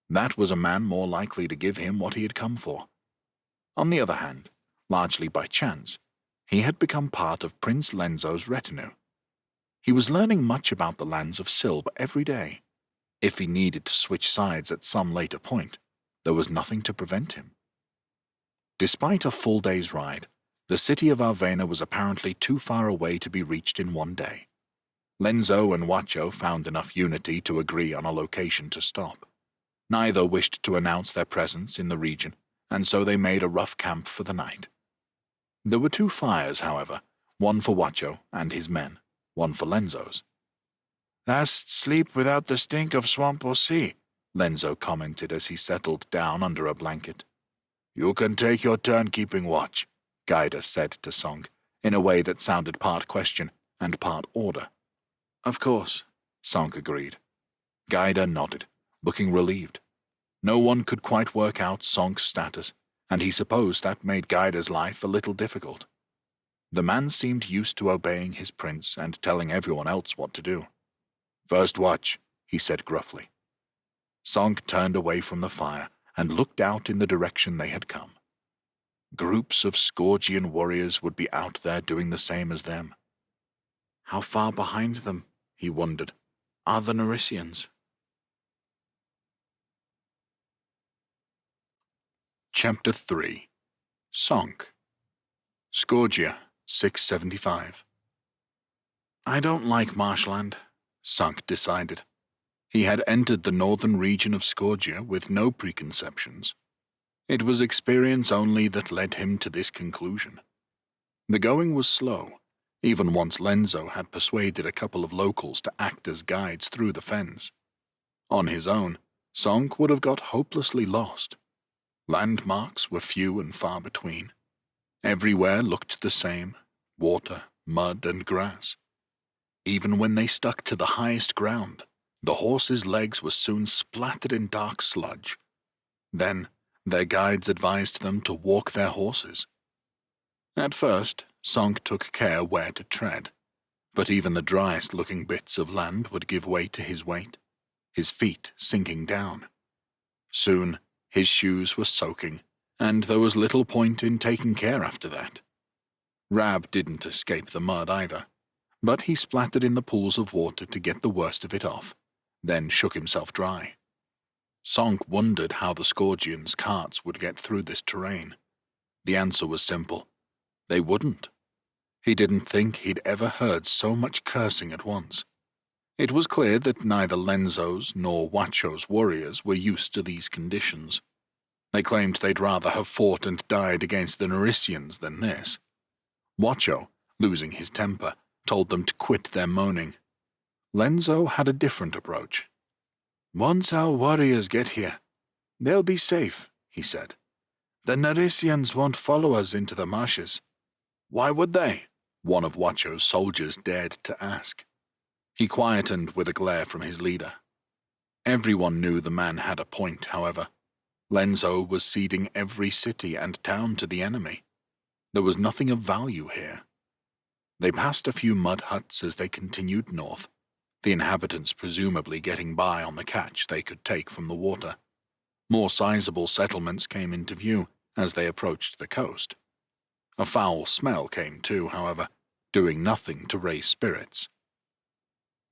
That was a man more likely to give him what he had come for. On the other hand, largely by chance, he had become part of Prince Lenzo's retinue. He was learning much about the lands of Silb every day. If he needed to switch sides at some later point, there was nothing to prevent him. Despite a full day's ride, the city of Arvena was apparently too far away to be reached in one day. Lenzo and Wacho found enough unity to agree on a location to stop. Neither wished to announce their presence in the region, and so they made a rough camp for the night. There were 2 fires, however, one for Wacho and his men, one for Lenzo's. "Last sleep without the stink of swamp or sea," Lenzo commented as he settled down under a blanket. "You can take your turn keeping watch," Gaida said to Sonk, in a way that sounded part question and part order. "Of course," Sonk agreed. Gaida nodded, looking relieved. No one could quite work out Sonk's status, and he supposed that made Gaida's life a little difficult. The man seemed used to obeying his prince and telling everyone else what to do. "First watch," he said gruffly. Sonk turned away from the fire and looked out in the direction they had come. Groups of Scourgian warriors would be out there doing the same as them. How far behind them, he wondered, are the Naricians? Chapter 3 Sonk Scourgia, 675. "I don't like marshland," Sonk decided. He had entered the northern region of Scourgia with no preconceptions. It was experience only that led him to this conclusion. The going was slow, even once Lenzo had persuaded a couple of locals to act as guides through the fens. On his own, Sonk would have got hopelessly lost. Landmarks were few and far between. Everywhere looked the same: water, mud, and grass. Even when they stuck to the highest ground, the horses' legs were soon splattered in dark sludge. Then, their guides advised them to walk their horses. At first, Sonk took care where to tread, but even the driest-looking bits of land would give way to his weight, his feet sinking down. Soon, his shoes were soaking, and there was little point in taking care after that. Rab didn't escape the mud either, but he splattered in the pools of water to get the worst of it off, then shook himself dry. Sonk wondered how the Scourgians' carts would get through this terrain. The answer was simple: they wouldn't. He didn't think he'd ever heard so much cursing at once. It was clear that neither Lenzo's nor Wacho's warriors were used to these conditions. They claimed they'd rather have fought and died against the Naricians than this. Wacho, losing his temper, told them to quit their moaning. Lenzo had a different approach. "Once our warriors get here, they'll be safe," he said. "The Naricians won't follow us into the marshes." "Why would they?" one of Wacho's soldiers dared to ask. He quietened with a glare from his leader. Everyone knew the man had a point, however. Lenzo was ceding every city and town to the enemy. There was nothing of value here. They passed a few mud huts as they continued north, the inhabitants presumably getting by on the catch they could take from the water. More sizable settlements came into view as they approached the coast. A foul smell came too, however, doing nothing to raise spirits.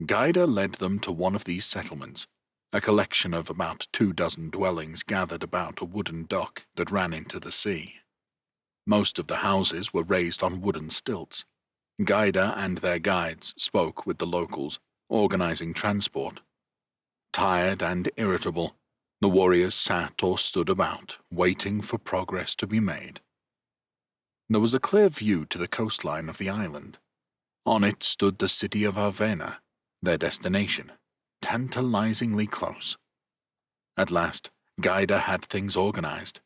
Gaida led them to one of these settlements, a collection of about 24 dwellings gathered about a wooden dock that ran into the sea. Most of the houses were raised on wooden stilts. Gaida and their guides spoke with the locals, organizing transport. Tired and irritable, the warriors sat or stood about, waiting for progress to be made. There was a clear view to the coastline of the island. On it stood the city of Avena, their destination, tantalizingly close. At last, Gaida had things organized.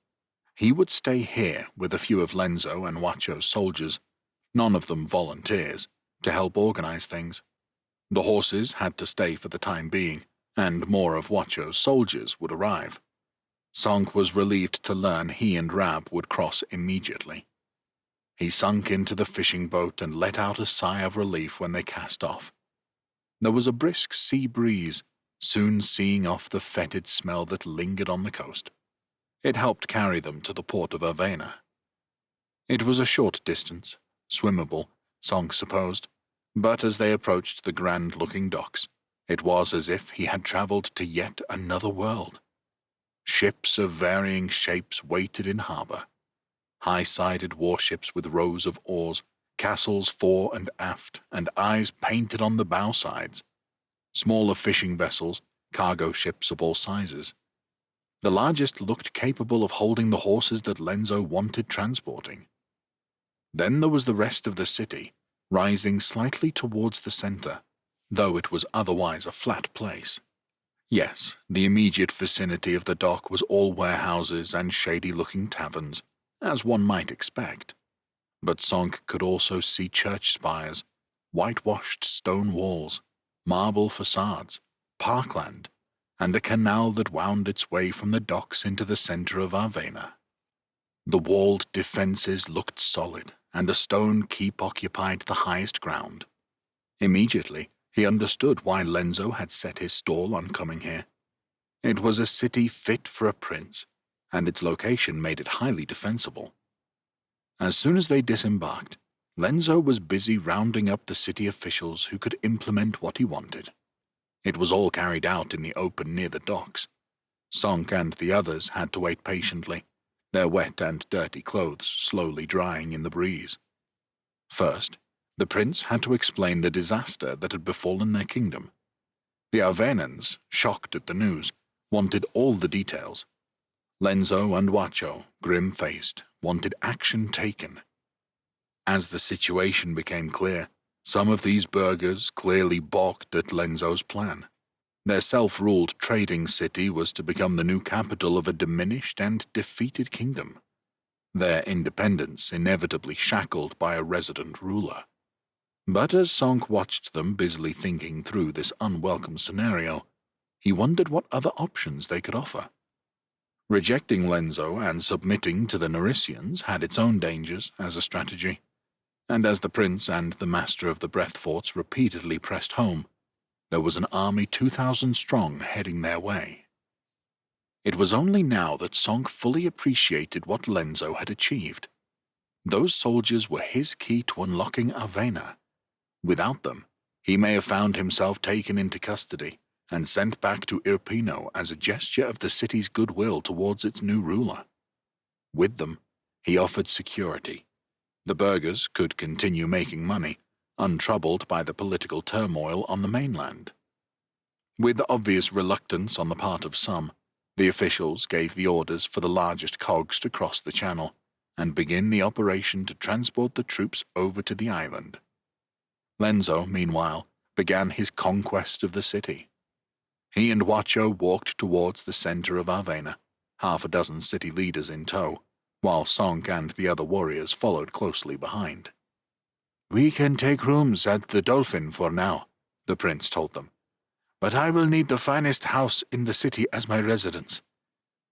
He would stay here with a few of Lenzo and Wacho's soldiers, none of them volunteers, to help organize things. The horses had to stay for the time being, and more of Wacho's soldiers would arrive. Sonk was relieved to learn he and Rab would cross immediately. He sunk into the fishing boat and let out a sigh of relief when they cast off. There was a brisk sea breeze, soon seeing off the fetid smell that lingered on the coast. It helped carry them to the port of Avena. It was a short distance, swimmable, Sonk supposed, but as they approached the grand-looking docks, it was as if he had travelled to yet another world. Ships of varying shapes waited in harbour. High-sided warships with rows of oars, castles fore and aft, and eyes painted on the bow sides. Smaller fishing vessels, cargo ships of all sizes. The largest looked capable of holding the horses that Lenzo wanted transporting. Then there was the rest of the city, rising slightly towards the center, though it was otherwise a flat place. Yes, the immediate vicinity of the dock was all warehouses and shady-looking taverns, as one might expect. But Sonk could also see church spires, whitewashed stone walls, marble facades, parkland, and a canal that wound its way from the docks into the center of Avena. The walled defenses looked solid, and a stone keep occupied the highest ground. Immediately, he understood why Lenzo had set his stall on coming here. It was a city fit for a prince, and its location made it highly defensible. As soon as they disembarked, Lenzo was busy rounding up the city officials who could implement what he wanted. It was all carried out in the open near the docks. Sonk and the others had to wait patiently, their wet and dirty clothes slowly drying in the breeze. First, the prince had to explain the disaster that had befallen their kingdom. The Avenans, shocked at the news, wanted all the details. Lenzo and Wacho, grim-faced, wanted action taken. As the situation became clear, Some of these burghers clearly balked at Lenzo's plan. Their self-ruled trading city was to become the new capital of a diminished and defeated kingdom, their independence inevitably shackled by a resident ruler. But as Sonk watched them busily thinking through this unwelcome scenario, he wondered what other options they could offer. Rejecting Lenzo and submitting to the Naricians had its own dangers as a strategy, and as the prince and the master of the Breathforts repeatedly pressed home, there was an army 2,000 strong heading their way. It was only now that Sonk fully appreciated what Lenzo had achieved. Those soldiers were his key to unlocking Avena. Without them, he may have found himself taken into custody and sent back to Irpino as a gesture of the city's goodwill towards its new ruler. With them, he offered security. The burghers could continue making money, untroubled by the political turmoil on the mainland. With obvious reluctance on the part of some, the officials gave the orders for the largest cogs to cross the channel and begin the operation to transport the troops over to the island. Lenzo, meanwhile, began his conquest of the city. He and Huacho walked towards the center of Avena, half a dozen city leaders in tow, while Sonk and the other warriors followed closely behind. "We can take rooms at the Dolphin for now," the prince told them, "but I will need the finest house in the city as my residence.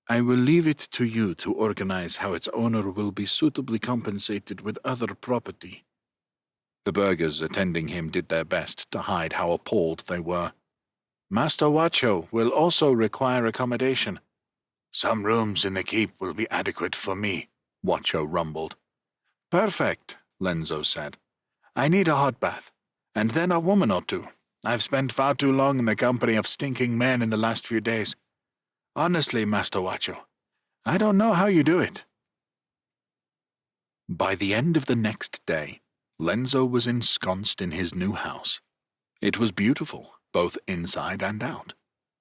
I will leave it to you to organize how its owner will be suitably compensated with other property." The burghers attending him did their best to hide how appalled they were. "Master Huacho will also require accommodation." "Some rooms in the keep will be adequate for me," Huacho rumbled. "Perfect," Lenzo said. "I need a hot bath, and then a woman or two. I've spent far too long in the company of stinking men in the last few days. Honestly, Master Huacho, I don't know how you do it." By the end of the next day, Lenzo was ensconced in his new house. It was beautiful, both inside and out.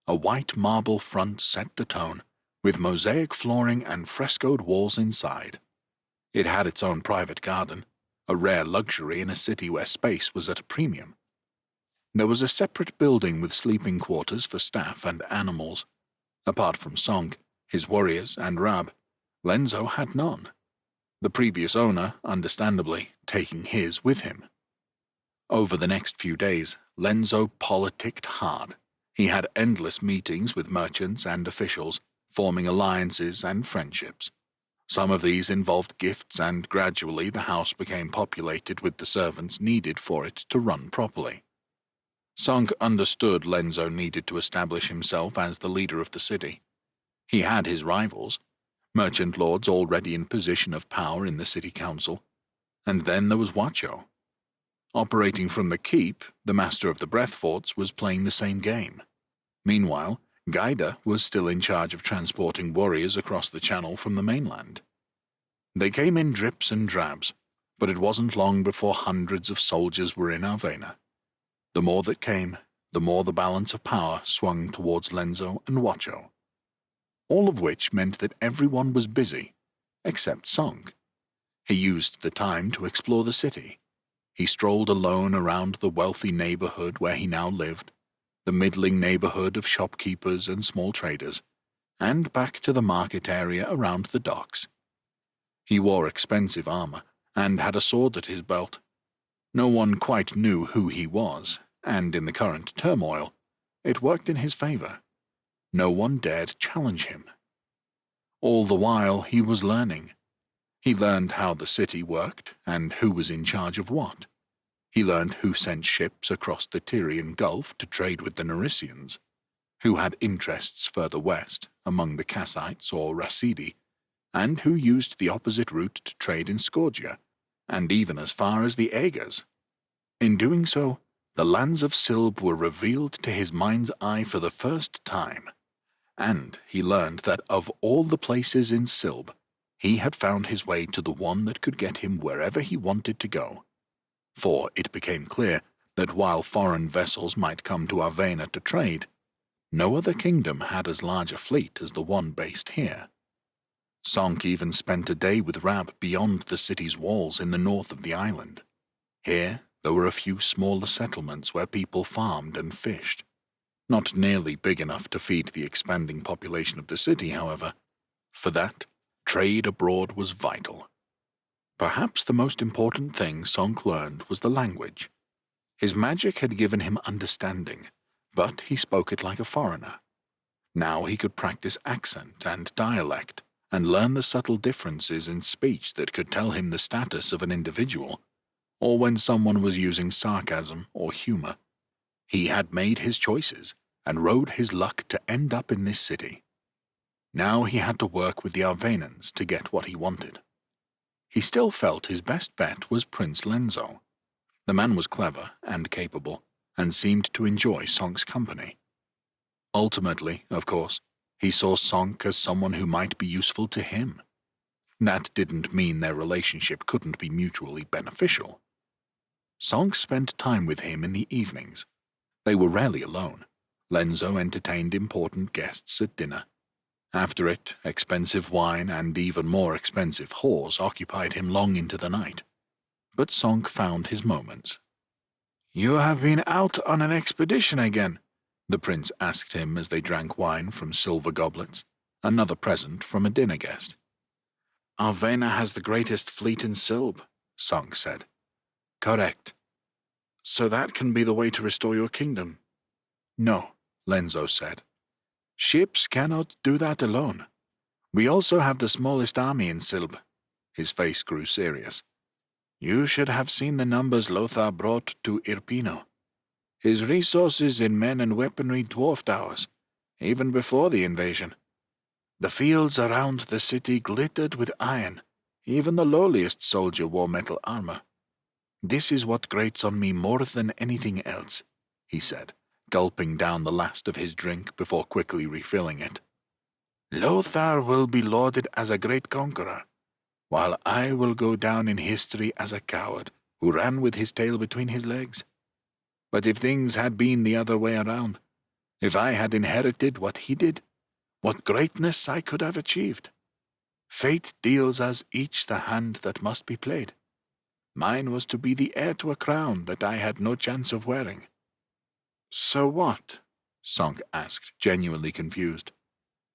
A white marble front set the tone, with mosaic flooring and frescoed walls inside. It had its own private garden, a rare luxury in a city where space was at a premium. There was a separate building with sleeping quarters for staff and animals. Apart from Sonk, his warriors, and Rab, Lenzo had none. The previous owner, understandably, taking his with him. Over the next few days, Lenzo politicked hard. He had endless meetings with merchants and officials, forming alliances and friendships. Some of these involved gifts, and gradually the house became populated with the servants needed for it to run properly. Sonk understood Lenzo needed to establish himself as the leader of the city. He had his rivals, merchant lords already in position of power in the city council, and then there was Huacho. Operating from the keep, the master of the Breathforts was playing the same game. Meanwhile, Gaida was still in charge of transporting warriors across the channel from the mainland. They came in drips and drabs, but it wasn't long before hundreds of soldiers were in Avena. The more that came, the more the balance of power swung towards Lenzo and Huacho. All of which meant that everyone was busy, except Sonk. He used the time to explore the city. He strolled alone around the wealthy neighborhood where he now lived, the middling neighborhood of shopkeepers and small traders, and back to the market area around the docks. He wore expensive armor and had a sword at his belt. No one quite knew who he was, and in the current turmoil, it worked in his favor. No one dared challenge him. All the while he was learning. He learned how the city worked and who was in charge of what. He learned who sent ships across the Tyrian Gulf to trade with the Naricians, who had interests further west among the Kassites or Rasidi, and who used the opposite route to trade in Scorgia, and even as far as the Aegers. In doing so, the lands of Silb were revealed to his mind's eye for the first time, and he learned that of all the places in Silb, he had found his way to the one that could get him wherever he wanted to go. For it became clear that while foreign vessels might come to Avena to trade, no other kingdom had as large a fleet as the one based here. Sonk even spent a day with Rab beyond the city's walls in the north of the island. Here, There were a few smaller settlements where people farmed and fished. Not nearly big enough to feed the expanding population of the city, however. For that, trade abroad was vital. Perhaps the most important thing Sonk learned was the language. His magic had given him understanding, but he spoke it like a foreigner. Now he could practice accent and dialect and learn the subtle differences in speech that could tell him the status of an individual, or when someone was using sarcasm or humor. He had made his choices and rode his luck to end up in this city. Now he had to work with the Arvanans to get what he wanted. He still felt his best bet was Prince Lenzo. The man was clever and capable, and seemed to enjoy Sonk's company. Ultimately, of course, he saw Sonk as someone who might be useful to him. That didn't mean their relationship couldn't be mutually beneficial. Sonk spent time with him in the evenings. They were rarely alone. Lenzo entertained important guests at dinner. After it, expensive wine and even more expensive whores occupied him long into the night. But Sonk found his moments. "You have been out on an expedition again," the prince asked him as they drank wine from silver goblets, another present from a dinner guest. "Arvena has the greatest fleet in Silb," Sonk said. "Correct. So that can be the way to restore your kingdom." "No," Lenzo said. "Ships cannot do that alone. We also have the smallest army in Silb." His face grew serious. "You should have seen the numbers Lothar brought to Irpino. His resources in men and weaponry dwarfed ours, even before the invasion. The fields around the city glittered with iron. Even the lowliest soldier wore metal armor. This is what grates on me more than anything else," he said, gulping down the last of his drink before quickly refilling it. "Lothar will be lauded as a great conqueror, while I will go down in history as a coward who ran with his tail between his legs. But if things had been the other way around, if I had inherited what he did, what greatness I could have achieved. Fate deals us each the hand that must be played. Mine was to be the heir to a crown that I had no chance of wearing." "So what?" Sonk asked, genuinely confused.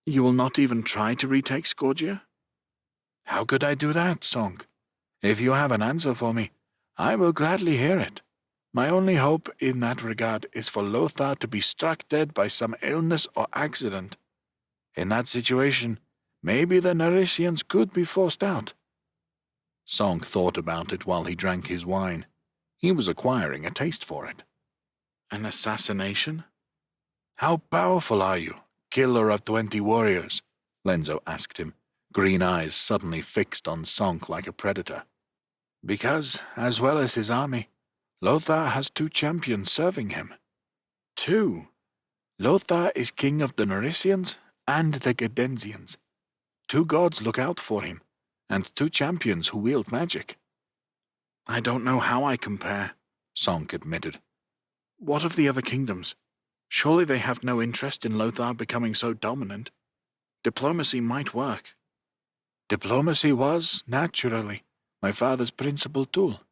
"You will not even try to retake Scorgia?" "How could I do that, Sonk? If you have an answer for me, I will gladly hear it. My only hope in that regard is for Lothar to be struck dead by some illness or accident. In that situation, maybe the Narisians could be forced out." Sonk thought about it while he drank his wine. He was acquiring a taste for it. "An assassination? How powerful are you, killer of 20 warriors?" Lenzo asked him, green eyes suddenly fixed on Sonk like a predator. "Because, as well as his army, Lothar has 2 champions serving him." "2? Lothar is king of the Narisians and the Gedensians. 2 gods look out for him, and 2 champions who wield magic." "I don't know how I compare," Sonk admitted. "What of the other kingdoms? Surely they have no interest in Lothar becoming so dominant. Diplomacy might work." "Diplomacy was, naturally, my father's principal tool.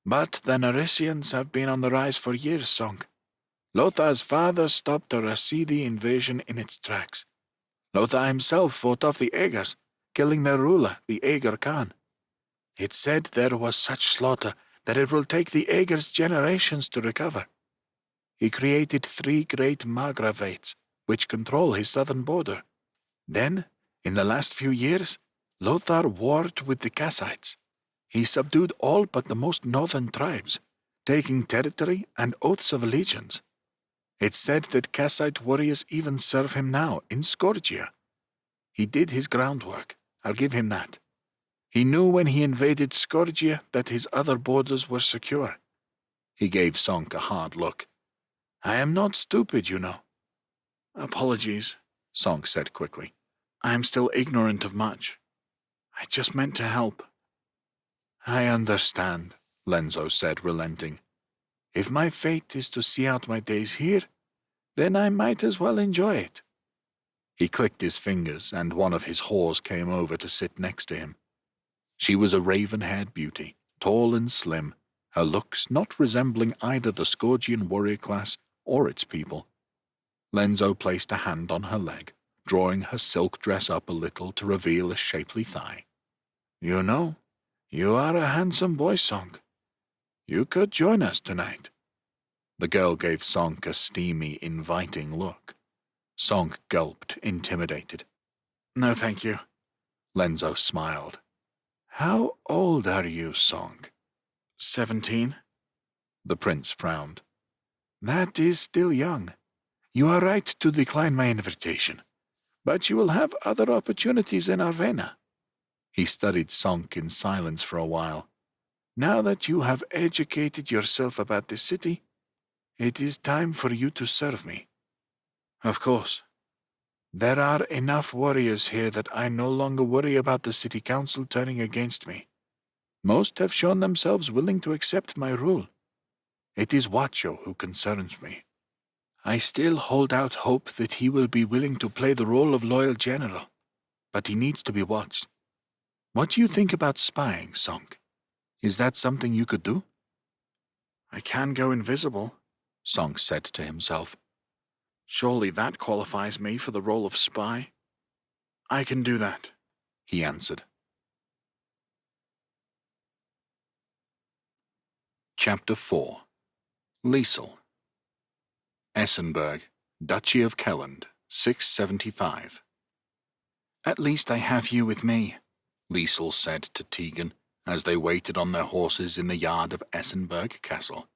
But the Narisians have been on the rise for years, Sonk. Lothar's father stopped the Rasidi invasion in its tracks. Lothar himself fought off the Aegers, killing their ruler, the Aeger Khan. It's said there was such slaughter that it will take the Aegers generations to recover. He created 3 great Margravites, which control his southern border. Then, in the last few years, Lothar warred with the Kassites. He subdued all but the most northern tribes, taking territory and oaths of allegiance. It's said that Kassite warriors even serve him now in Scorgia. He did his groundwork, I'll give him that. He knew when he invaded Scorgia that his other borders were secure." He gave Sonk a hard look. "I am not stupid, you know." "Apologies," Sonk said quickly. "I am still ignorant of much. I just meant to help." "I understand," Lenzo said, relenting. "If my fate is to see out my days here, then I might as well enjoy it." He clicked his fingers, and one of his whores came over to sit next to him. She was a raven-haired beauty, tall and slim, her looks not resembling either the Scourgian warrior class or its people. Lenzo placed a hand on her leg, drawing her silk dress up a little to reveal a shapely thigh. You know, you are a handsome boy, Song. You could join us tonight. The girl gave Song a steamy, inviting look. Song gulped, intimidated. No, thank you. Lenzo smiled. How old are you, Song? 17. The prince frowned. That is still young. You are right to decline my invitation, but you will have other opportunities in Arvena. He studied Song in silence for a while. Now that you have educated yourself about the city, it is time for you to serve me. Of course. There are enough warriors here that I no longer worry about the city council turning against me. Most have shown themselves willing to accept my rule. It is Huacho who concerns me. I still hold out hope that he will be willing to play the role of loyal general, but he needs to be watched. What do you think about spying, Song? Is that something you could do? I can go invisible, Song said to himself. Surely that qualifies me for the role of spy. I can do that, he answered. Chapter 4. Liesel. Essenberg, Duchy of Kelland, 675. At least I have you with me, Liesel said to Tegan as they waited on their horses in the yard of Essenberg Castle.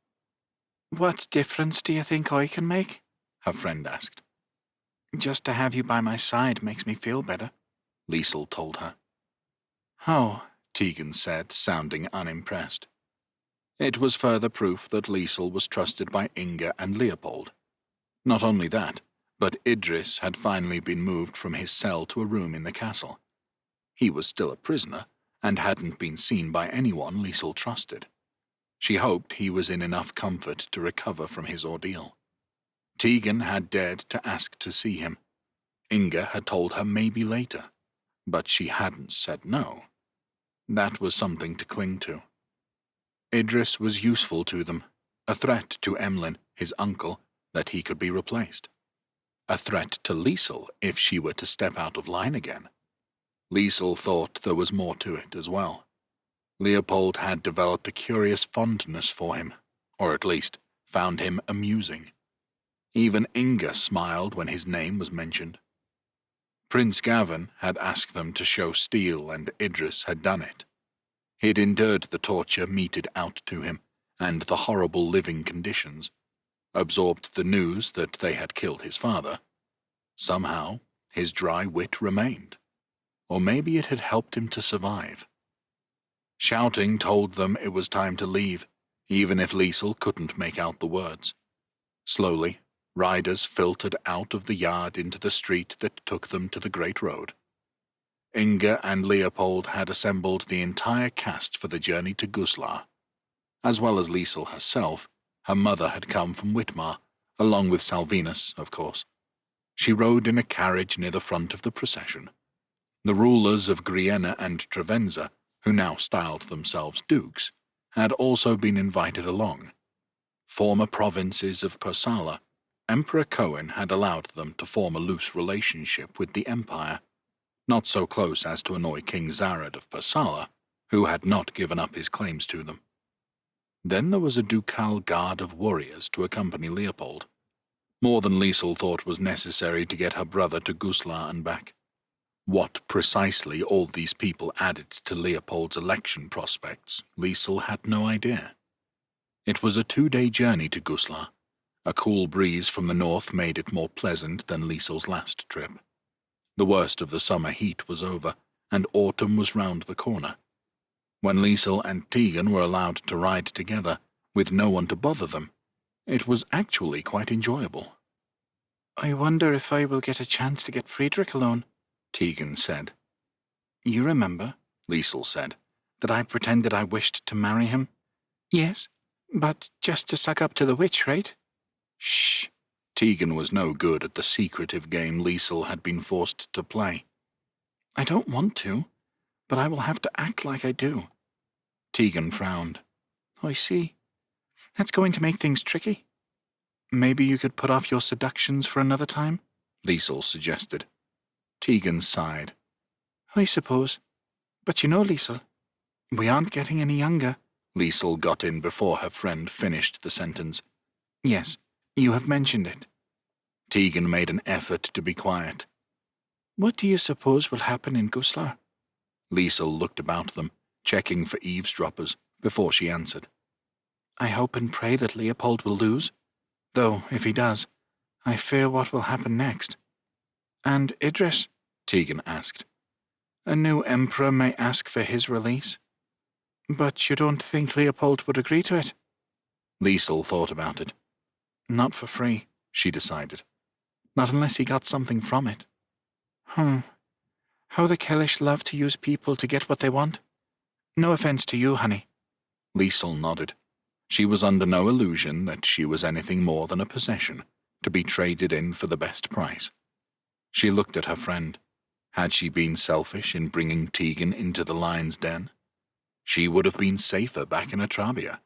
What difference do you think I can make? Her friend asked. Just to have you by my side makes me feel better, Liesel told her. Oh, Tegan said, sounding unimpressed. It was further proof that Liesel was trusted by Inga and Leopold. Not only that, but Idris had finally been moved from his cell to a room in the castle. He was still a prisoner, and hadn't been seen by anyone Liesel trusted. She hoped he was in enough comfort to recover from his ordeal. Tegan had dared to ask to see him. Inga had told her maybe later, but she hadn't said no. That was something to cling to. Idris was useful to them, a threat to Emlyn, his uncle, that he could be replaced. A threat to Liesel if she were to step out of line again. Liesel thought there was more to it as well. Leopold had developed a curious fondness for him, or at least found him amusing. Even Inga smiled when his name was mentioned. Prince Gavin had asked them to show steel, and Idris had done it. He'd endured the torture meted out to him, and the horrible living conditions, absorbed the news that they had killed his father. Somehow, his dry wit remained. Or maybe it had helped him to survive. Shouting told them it was time to leave, even if Liesel couldn't make out the words. Slowly, riders filtered out of the yard into the street that took them to the Great Road. Inga and Leopold had assembled the entire cast for the journey to Guslar. As well as Liesel herself, her mother had come from Whitmar, along with Salvinus, of course. She rode in a carriage near the front of the procession. The rulers of Griena and Trevenza, who now styled themselves dukes, had also been invited along. Former provinces of Persala, Emperor Cohen had allowed them to form a loose relationship with the Empire, not so close as to annoy King Zarad of Persala, who had not given up his claims to them. Then there was a ducal guard of warriors to accompany Leopold, more than Liesel thought was necessary to get her brother to Guslar and back. What precisely all these people added to Leopold's election prospects, Liesel had no idea. It was a 2-day journey to Guslar. A cool breeze from the north made it more pleasant than Liesel's last trip. The worst of the summer heat was over, and autumn was round the corner. When Liesel and Tegan were allowed to ride together, with no one to bother them, it was actually quite enjoyable. I wonder if I will get a chance to get Friedrich alone, Tegan said. You remember, Liesel said, that I pretended I wished to marry him? Yes, but just to suck up to the witch, right? Shh. Tegan was no good at the secretive game Liesel had been forced to play. I don't want to, but I will have to act like I do. Tegan frowned. I see. That's going to make things tricky. Maybe you could put off your seductions for another time? Liesel suggested. Tegan sighed. I suppose. But you know, Liesel, we aren't getting any younger. Liesel got in before her friend finished the sentence. Yes, you have mentioned it. Tegan made an effort to be quiet. What do you suppose will happen in Guslar? Liesel looked about them, checking for eavesdroppers, before she answered. I hope and pray that Leopold will lose, though if he does, I fear what will happen next. And Idris? Tegan asked. A new emperor may ask for his release. But you don't think Leopold would agree to it? Liesel thought about it. Not for free, she decided. Not unless he got something from it. How the Kellish love to use people to get what they want. No offense to you, honey. Liesel nodded. She was under no illusion that she was anything more than a possession, to be traded in for the best price. She looked at her friend. Had she been selfish in bringing Tegan into the lion's den? She would have been safer back in Atrabia.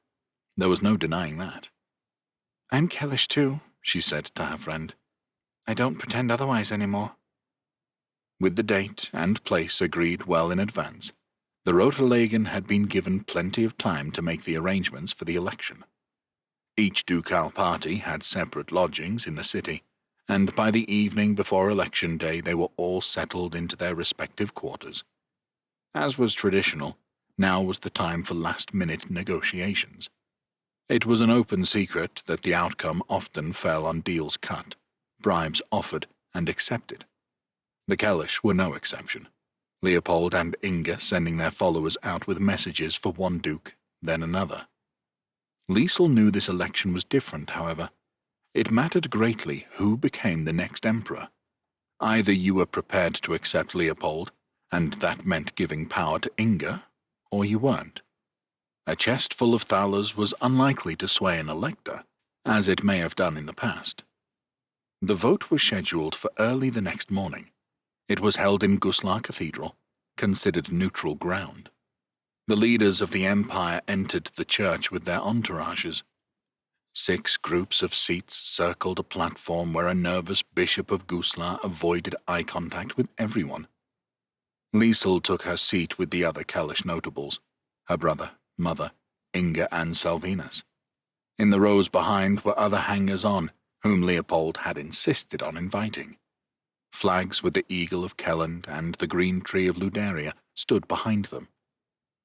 There was no denying that. I'm Kellish too, she said to her friend. I don't pretend otherwise anymore. With the date and place agreed well in advance, the Roterlegen had been given plenty of time to make the arrangements for the election. Each ducal party had separate lodgings in the city, and by the evening before election day they were all settled into their respective quarters. As was traditional, now was the time for last-minute negotiations. It was an open secret that the outcome often fell on deals cut, bribes offered and accepted. The Kellish were no exception, Leopold and Inga sending their followers out with messages for one duke, then another. Liesel knew this election was different, however. It mattered greatly who became the next emperor. Either you were prepared to accept Leopold, and that meant giving power to Inga, or you weren't. A chest full of thalers was unlikely to sway an elector, as it may have done in the past. The vote was scheduled for early the next morning. It was held in Guslar Cathedral, considered neutral ground. The leaders of the empire entered the church with their entourages. 6 groups of seats circled a platform where a nervous bishop of Guslar avoided eye contact with everyone. Liesel took her seat with the other Kellish notables, her brother, mother, Inga and Salvinus. In the rows behind were other hangers-on, whom Leopold had insisted on inviting. Flags with the eagle of Kelland and the green tree of Luderia stood behind them.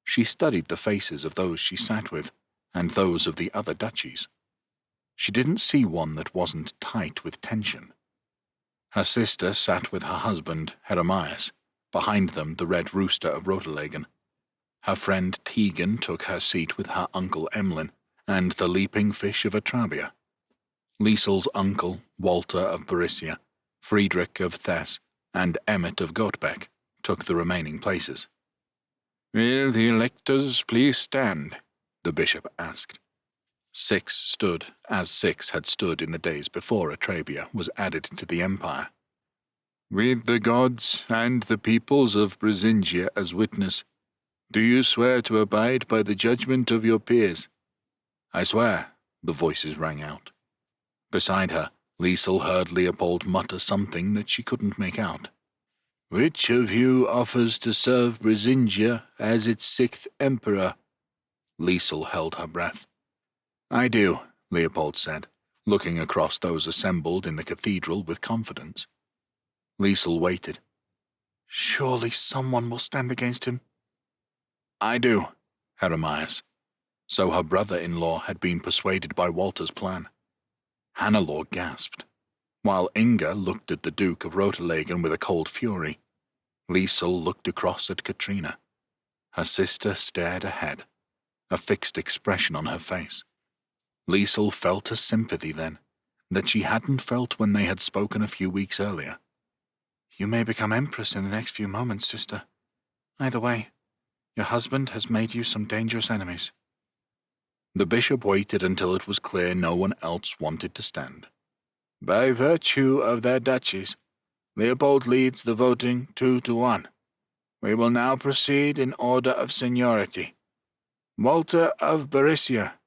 She studied the faces of those she sat with, and those of the other duchies. She didn't see one that wasn't tight with tension. Her sister sat with her husband, Heremias, behind them the red rooster of Roterlegen. Her friend Tegan took her seat with her uncle Emlyn and the leaping fish of Atrabia. Liesel's uncle, Walter of Borussia, Friedrich of Thess, and Emmet of Gottbeck took the remaining places. "Will the electors please stand?" the bishop asked. 6 stood, as 6 had stood in the days before Atrabia was added to the empire. "With the gods and the peoples of Brisingia as witness, do you swear to abide by the judgment of your peers?" "I swear," the voices rang out. Beside her, Liesel heard Leopold mutter something that she couldn't make out. "Which of you offers to serve Brisingia as its 6th emperor?" Liesel held her breath. "I do," Leopold said, looking across those assembled in the cathedral with confidence. Liesel waited. "Surely someone will stand against him." "I do," Heremias. So her brother-in-law had been persuaded by Walter's plan. Hannelore gasped, while Inga looked at the Duke of Roterlegen with a cold fury. Liesel looked across at Katrina. Her sister stared ahead, a fixed expression on her face. Liesel felt a sympathy then, that she hadn't felt when they had spoken a few weeks earlier. "You may become empress in the next few moments, sister. Either way, your husband has made you some dangerous enemies." The bishop waited until it was clear no one else wanted to stand. "By virtue of their duchies, Leopold leads the voting 2-1. We will now proceed in order of seniority. Walter of Berisia.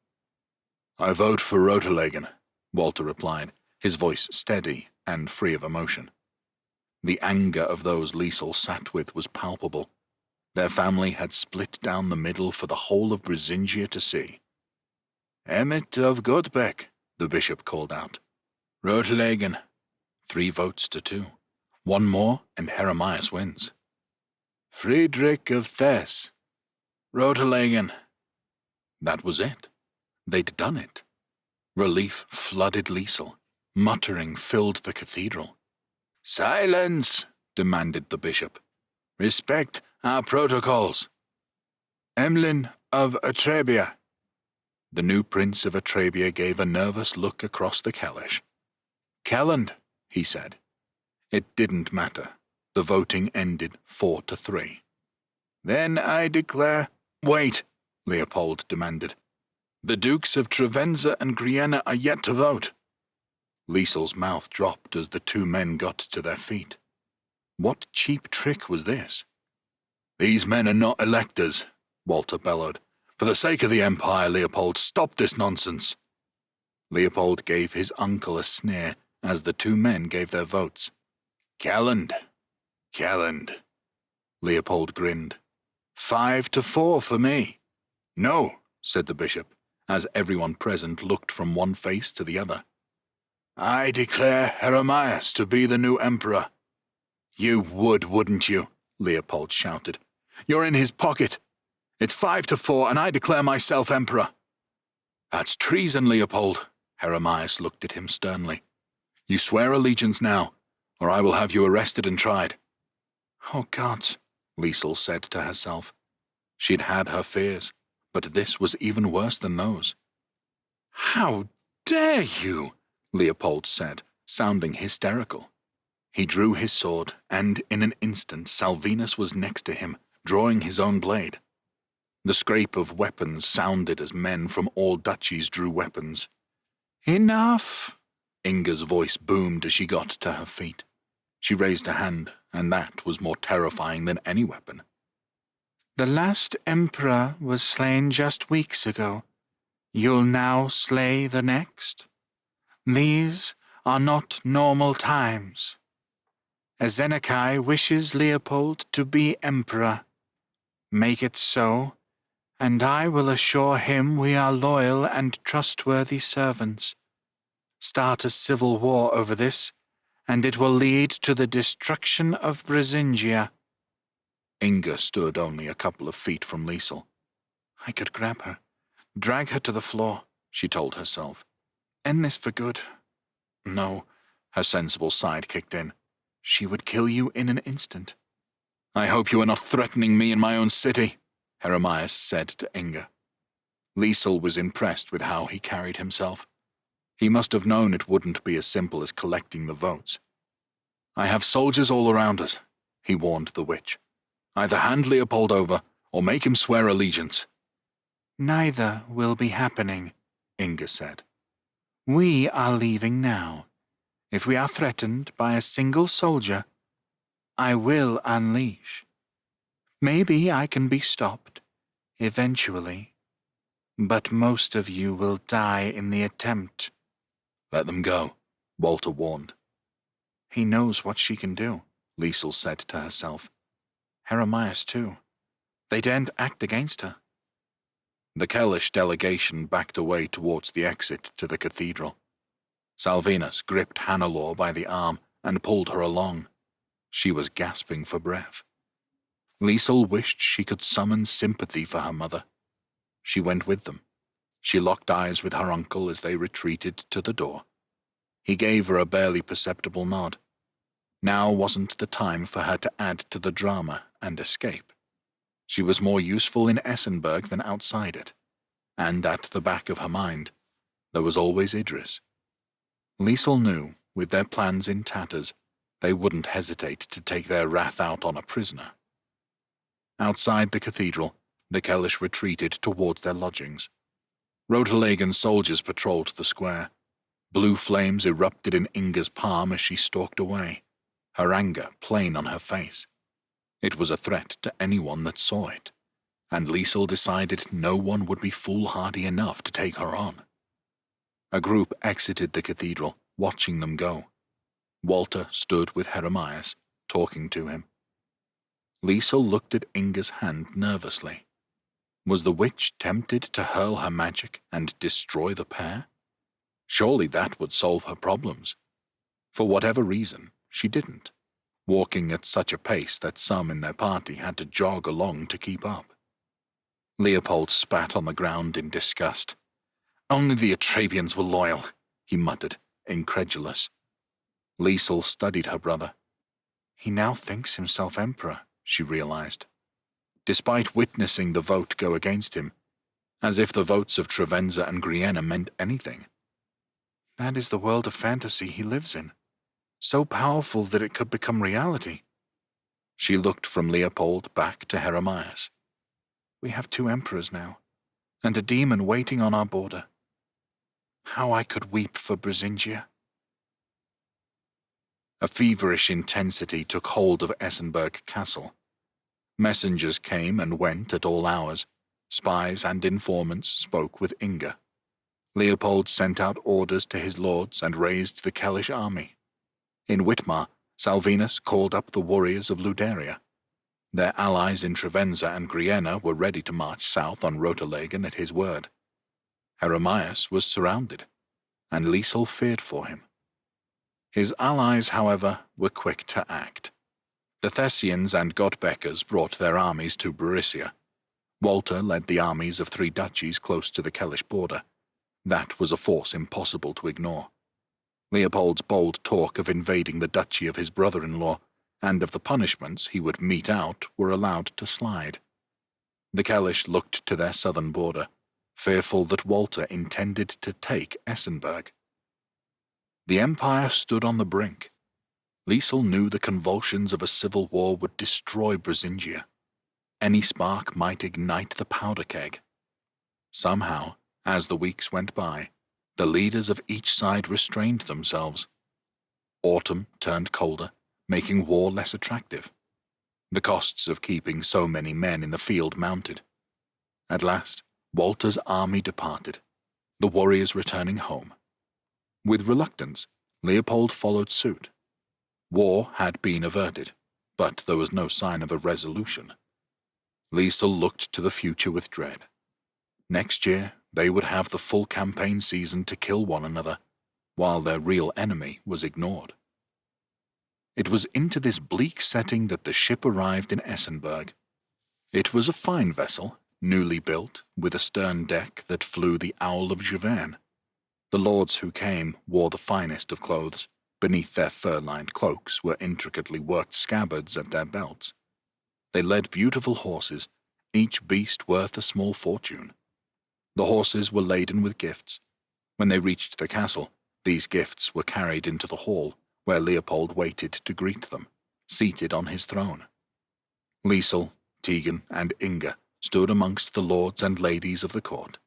I vote for Rotelagen, Walter replied, his voice steady and free of emotion. The anger of those Liesel sat with was palpable. Their family had split down the middle for the whole of Brisingia to see. Emmet of Godbeck, the bishop called out. Rotelagen. 3 votes to 2. One more and Heremias wins. Friedrich of Thess. Rotelagen. That was it. They'd done it. Relief flooded Liesel. Muttering filled the cathedral. Silence, demanded the bishop. Respect our protocols. Emlyn of Atrabia. The new prince of Atrabia gave a nervous look across the Kellish. Kelland, he said. It didn't matter. The voting ended 4-3. Then I declare— Wait, Leopold demanded. The Dukes of Trevenza and Griena are yet to vote. Liesel's mouth dropped as the 2 men got to their feet. What cheap trick was this? These men are not electors, Walter bellowed. For the sake of the Empire, Leopold, stop this nonsense. Leopold gave his uncle a sneer as the 2 men gave their votes. Kelland. Leopold grinned. 5-4 for me. No, said the bishop, as everyone present looked from one face to the other. I declare Heremias to be the new emperor. You would, wouldn't you? Leopold shouted. You're in his pocket. It's 5-4, and I declare myself emperor. That's treason, Leopold. Heremias looked at him sternly. You swear allegiance now, or I will have you arrested and tried. Oh, gods, Liesel said to herself. She'd had her fears, but this was even worse than those. How dare you? Leopold said, sounding hysterical. He drew his sword, and in an instant Salvinus was next to him, drawing his own blade. The scrape of weapons sounded as men from all duchies drew weapons. Enough! Inga's voice boomed as she got to her feet. She raised a hand, and that was more terrifying than any weapon. The last emperor was slain just weeks ago. You'll now slay the next? These are not normal times. Azenakai wishes Leopold to be emperor. Make it so, and I will assure him we are loyal and trustworthy servants. Start a civil war over this, and it will lead to the destruction of Brisingia. Inga stood only a couple of feet from Liesel. I could grab her, drag her to the floor, she told herself. End this for good. No, her sensible side kicked in. She would kill you in an instant. I hope you are not threatening me in my own city, Heremias said to Inga. Liesel was impressed with how he carried himself. He must have known it wouldn't be as simple as collecting the votes. I have soldiers all around us, he warned the witch. Either hand Leopold over, or make him swear allegiance. Neither will be happening, Inga said. We are leaving now. If we are threatened by a single soldier, I will unleash. Maybe I can be stopped, eventually, but most of you will die in the attempt. Let them go, Walter warned. He knows what she can do, Liesel said to herself. Heremias too. They daren't act against her. The Kellish delegation backed away towards the exit to the cathedral. Salvinus gripped Hannelore by the arm and pulled her along. She was gasping for breath. Liesel wished she could summon sympathy for her mother. She went with them. She locked eyes with her uncle as they retreated to the door. He gave her a barely perceptible nod. Now wasn't the time for her to add to the drama and escape. She was more useful in Essenberg than outside it, and at the back of her mind, there was always Idris. Liesel knew, with their plans in tatters, they wouldn't hesitate to take their wrath out on a prisoner. Outside the cathedral, the Kellish retreated towards their lodgings. Rotelagen's soldiers patrolled the square. Blue flames erupted in Inga's palm as she stalked away, her anger plain on her face. It was a threat to anyone that saw it, and Liesel decided no one would be foolhardy enough to take her on. A group exited the cathedral, watching them go. Walter stood with Jeremias, talking to him. Liesel looked at Inga's hand nervously. Was the witch tempted to hurl her magic and destroy the pair? Surely that would solve her problems. For whatever reason, she didn't, walking at such a pace that some in their party had to jog along to keep up. Leopold spat on the ground in disgust. Only the Atrabians were loyal, he muttered, incredulous. Liesel studied her brother. He now thinks himself emperor, she realized, despite witnessing the vote go against him, as if the votes of Trevenza and Grienna meant anything. That is the world of fantasy he lives in, so powerful that it could become reality. She looked from Leopold back to Jeremias. We have 2 emperors now, and a demon waiting on our border. How I could weep for Brisingia. A feverish intensity took hold of Essenberg Castle. Messengers came and went at all hours. Spies and informants spoke with Inga. Leopold sent out orders to his lords and raised the Kellish army. In Whitmar, Salvinus called up the warriors of Luderia. Their allies in Trevenza and Grienna were ready to march south on Rotelegen at his word. Jeremias was surrounded, and Liesel feared for him. His allies, however, were quick to act. The Thessians and Gottbeckers brought their armies to Berisia. Walter led the armies of 3 duchies close to the Kellish border. That was a force impossible to ignore. Leopold's bold talk of invading the duchy of his brother-in-law and of the punishments he would mete out were allowed to slide. The Kellish looked to their southern border, fearful that Walter intended to take Essenberg. The empire stood on the brink. Liesel knew the convulsions of a civil war would destroy Brisingia. Any spark might ignite the powder keg. Somehow, as the weeks went by, the leaders of each side restrained themselves. Autumn turned colder, making war less attractive. The costs of keeping so many men in the field mounted. At last, Walter's army departed, the warriors returning home. With reluctance, Leopold followed suit. War had been averted, but there was no sign of a resolution. Liesel looked to the future with dread. Next year, they would have the full campaign season to kill one another, while their real enemy was ignored. It was into this bleak setting that the ship arrived in Essenberg. It was a fine vessel, newly built, with a stern deck that flew the Owl of Javerne. The lords who came wore the finest of clothes. Beneath their fur-lined cloaks were intricately worked scabbards at their belts. They led beautiful horses, each beast worth a small fortune. The horses were laden with gifts. When they reached the castle, these gifts were carried into the hall, where Leopold waited to greet them, seated on his throne. Liesel, Tegan, and Inga stood amongst the lords and ladies of the court.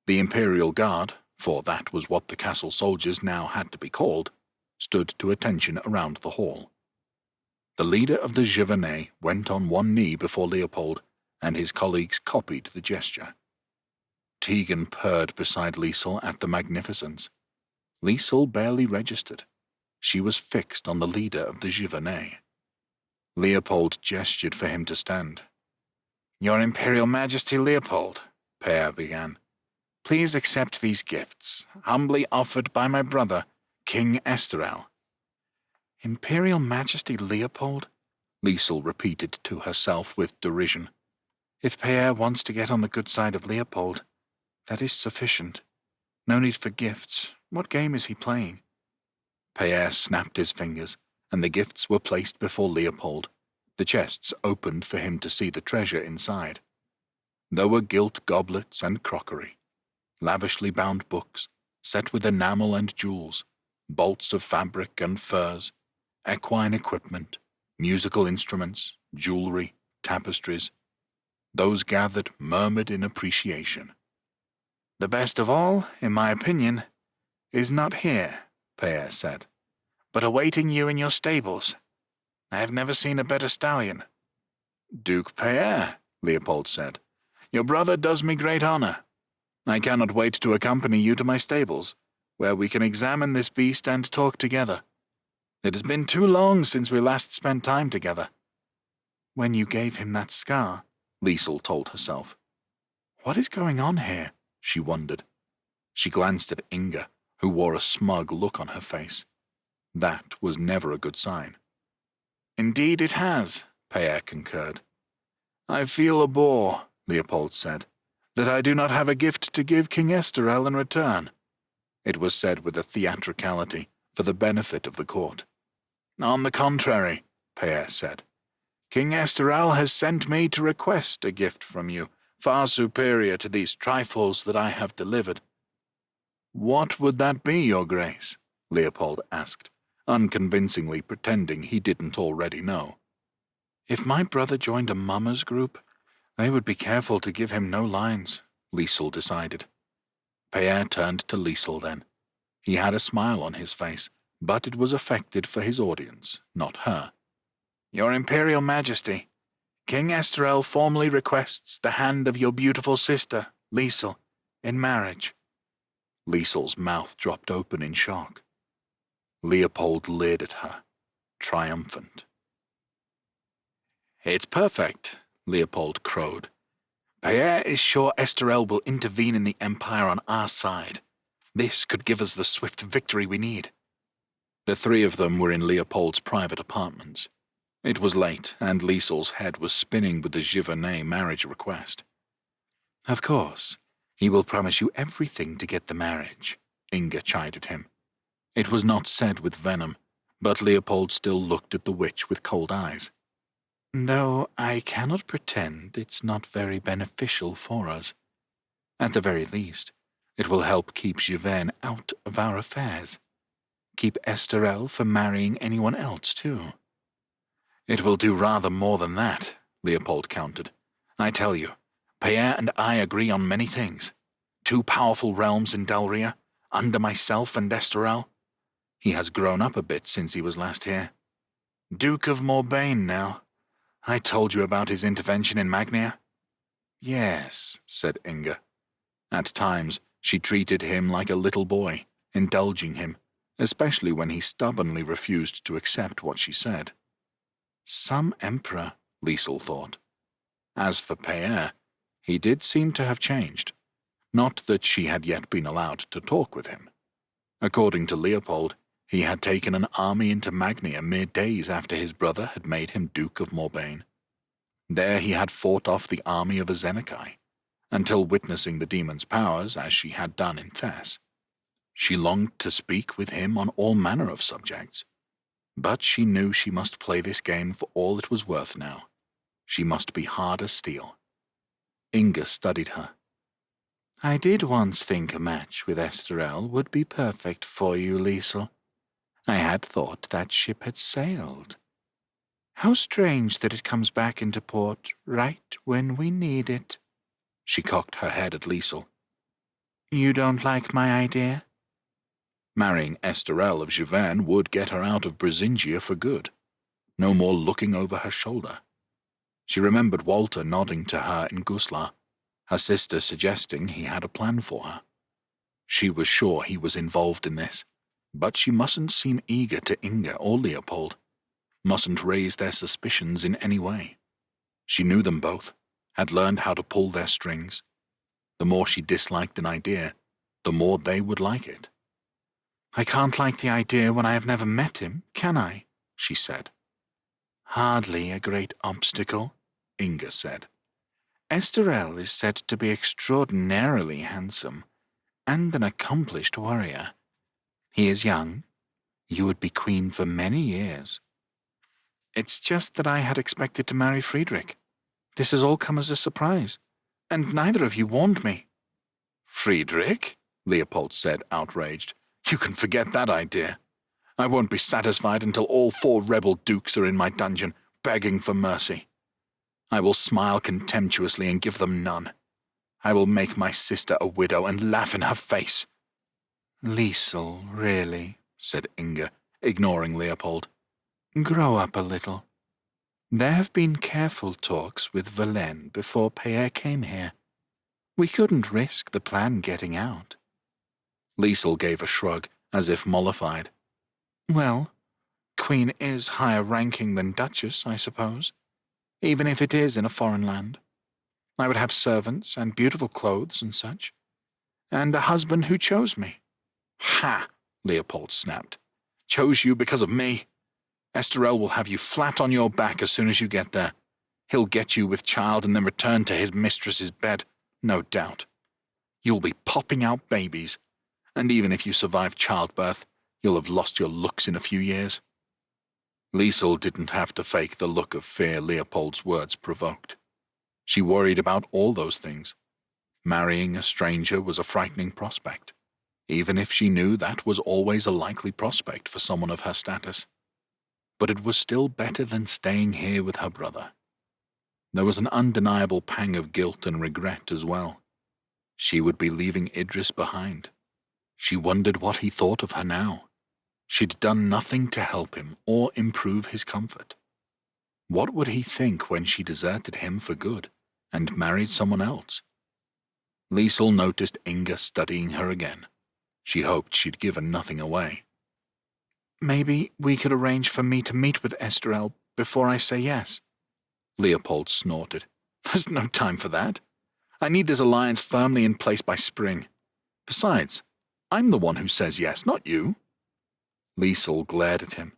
The Imperial Guard, for that was what the castle soldiers now had to be called, stood to attention around the hall. The leader of the Givernet went on one knee before Leopold, and his colleagues copied the gesture. Tegan purred beside Liesel at the magnificence. Liesel barely registered. She was fixed on the leader of the Givernet. Leopold gestured for him to stand. "Your Imperial Majesty Leopold," Père began, "please accept these gifts, humbly offered by my brother, King Esterel." "Imperial Majesty Leopold?" Liesel repeated to herself with derision. "If Père wants to get on the good side of Leopold, that is sufficient. No need for gifts. What game is he playing?" Père snapped his fingers, and the gifts were placed before Leopold. The chests opened for him to see the treasure inside. There were gilt goblets and crockery, lavishly bound books, set with enamel and jewels, bolts of fabric and furs, equine equipment, musical instruments, jewelry, tapestries. Those gathered murmured in appreciation. "The best of all, in my opinion, is not here," Père said, "but awaiting you in your stables. I have never seen a better stallion." "Duke Père," Leopold said, Your brother does me great honor. I cannot wait to accompany you to my stables, where we can examine this beast and talk together. It has been too long since we last spent time together." "When you gave him that scar," Liesel told herself. "What is going on here?" she wondered. She glanced at Inga, who wore a smug look on her face. That was never a good sign. "Indeed it has," Peer concurred. "I feel a bore," Leopold said, "that I do not have a gift to give King Esterel in return." It was said with a theatricality for the benefit of the court. "On the contrary," Peer said, "King Esterel has sent me to request a gift from you, far superior to these trifles that I have delivered." "What would that be, your grace?" Leopold asked, unconvincingly pretending he didn't already know. "If my brother joined a mummers group, they would be careful to give him no lines," Liesel decided. Peer turned to Liesel then. He had a smile on his face, but it was affected for his audience, not her. "Your Imperial Majesty, King Esterel formally requests the hand of your beautiful sister, Liesel, in marriage." Liesel's mouth dropped open in shock. Leopold leered at her, triumphant. "It's perfect," Leopold crowed. "Peer is sure Esterel will intervene in the Empire on our side. This could give us the swift victory we need." The three of them were in Leopold's private apartments. It was late, and Liesel's head was spinning with the Givernet marriage request. "Of course, he will promise you everything to get the marriage," Inga chided him. It was not said with venom, but Leopold still looked at the witch with cold eyes. "Though I cannot pretend it's not very beneficial for us. At the very least, it will help keep Giverny out of our affairs. Keep Esterel from marrying anyone else, too." "It will do rather more than that," Leopold countered. "I tell you, Peer and I agree on many things. 2 powerful realms in Dalria, under myself and Esterel. He has grown up a bit since he was last here. Duke of Morbagne now. I told you about his intervention in Magnia." "Yes," said Inga. At times, she treated him like a little boy, indulging him, especially when he stubbornly refused to accept what she said. Some emperor, Liesel thought. As for Peer, he did seem to have changed. Not that she had yet been allowed to talk with him. According to Leopold, he had taken an army into Magnia mere days after his brother had made him Duke of Morbagne. There he had fought off the army of Azenakai, until witnessing the demon's powers as she had done in Thess. She longed to speak with him on all manner of subjects, but she knew she must play this game for all it was worth now. She must be hard as steel. Inga studied her. "I did once think a match with Esterel would be perfect for you, Liesel. I had thought that ship had sailed. How strange that it comes back into port right when we need it." She cocked her head at Liesel. "You don't like my idea?" Marrying Esterel of Giverny would get her out of Brisingia for good. No more looking over her shoulder. She remembered Walter nodding to her in Guslar, her sister suggesting he had a plan for her. She was sure he was involved in this, but she mustn't seem eager to Inga or Leopold, mustn't raise their suspicions in any way. She knew them both, had learned how to pull their strings. The more she disliked an idea, the more they would like it. "I can't like the idea when I have never met him, can I?" she said. "Hardly a great obstacle," Inga said. "Esterel is said to be extraordinarily handsome, and an accomplished warrior. He is young. You would be queen for many years. It's just that I had expected to marry Friedrich. This has all come as a surprise, and neither of you warned me." "Friedrich?" Leopold said, outraged. "You can forget that idea. I won't be satisfied until all 4 rebel dukes are in my dungeon, begging for mercy. I will smile contemptuously and give them none. I will make my sister a widow and laugh in her face." "Liesel, really," said Inga, ignoring Leopold. "Grow up a little. There have been careful talks with Verlaine before Peer came here. We couldn't risk the plan getting out. Liesel gave a shrug, as if mollified. Well, Queen is higher ranking than Duchess, I suppose, even if it is in a foreign land. I would have servants and beautiful clothes and such, and a husband who chose me. Ha! Leopold snapped. Chose you because of me? Esterel will have you flat on your back as soon as you get there. He'll get you with child and then return to his mistress's bed, no doubt. You'll be popping out babies, and even if you survive childbirth, you'll have lost your looks in a few years. Liesel didn't have to fake the look of fear Leopold's words provoked. She worried about all those things. Marrying a stranger was a frightening prospect, even if she knew that was always a likely prospect for someone of her status. But it was still better than staying here with her brother. There was an undeniable pang of guilt and regret as well. She would be leaving Idris behind. She wondered what he thought of her now. She'd done nothing to help him or improve his comfort. What would he think when she deserted him for good and married someone else? Liesel noticed Inga studying her again. She hoped she'd given nothing away. Maybe we could arrange for me to meet with Esterel before I say yes. Leopold snorted. There's no time for that. I need this alliance firmly in place by spring. Besides, I'm the one who says yes, not you. Liesel glared at him.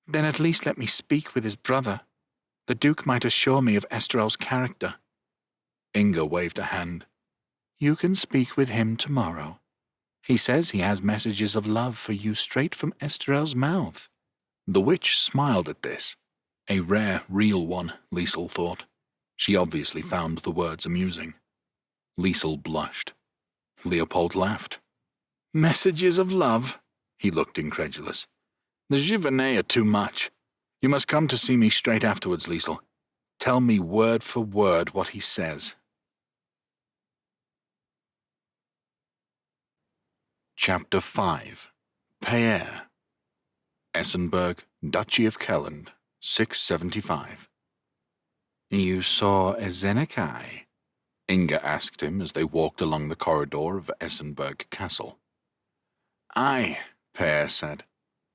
Then at least let me speak with his brother. The Duke might assure me of Esterel's character. Inga waved a hand. You can speak with him tomorrow. He says he has messages of love for you straight from Esterel's mouth. The witch smiled at this. A rare, real one, Liesel thought. She obviously found the words amusing. Liesel blushed. Leopold laughed. Messages of love? He looked incredulous. The Givernet are too much. You must come to see me straight afterwards, Liesel. Tell me word for word what he says. Chapter 5. Payere. Essenberg, Duchy of Kelland, 675. You saw Ezenekai? Inga asked him as they walked along the corridor of Essenberg Castle. Aye, Payere said.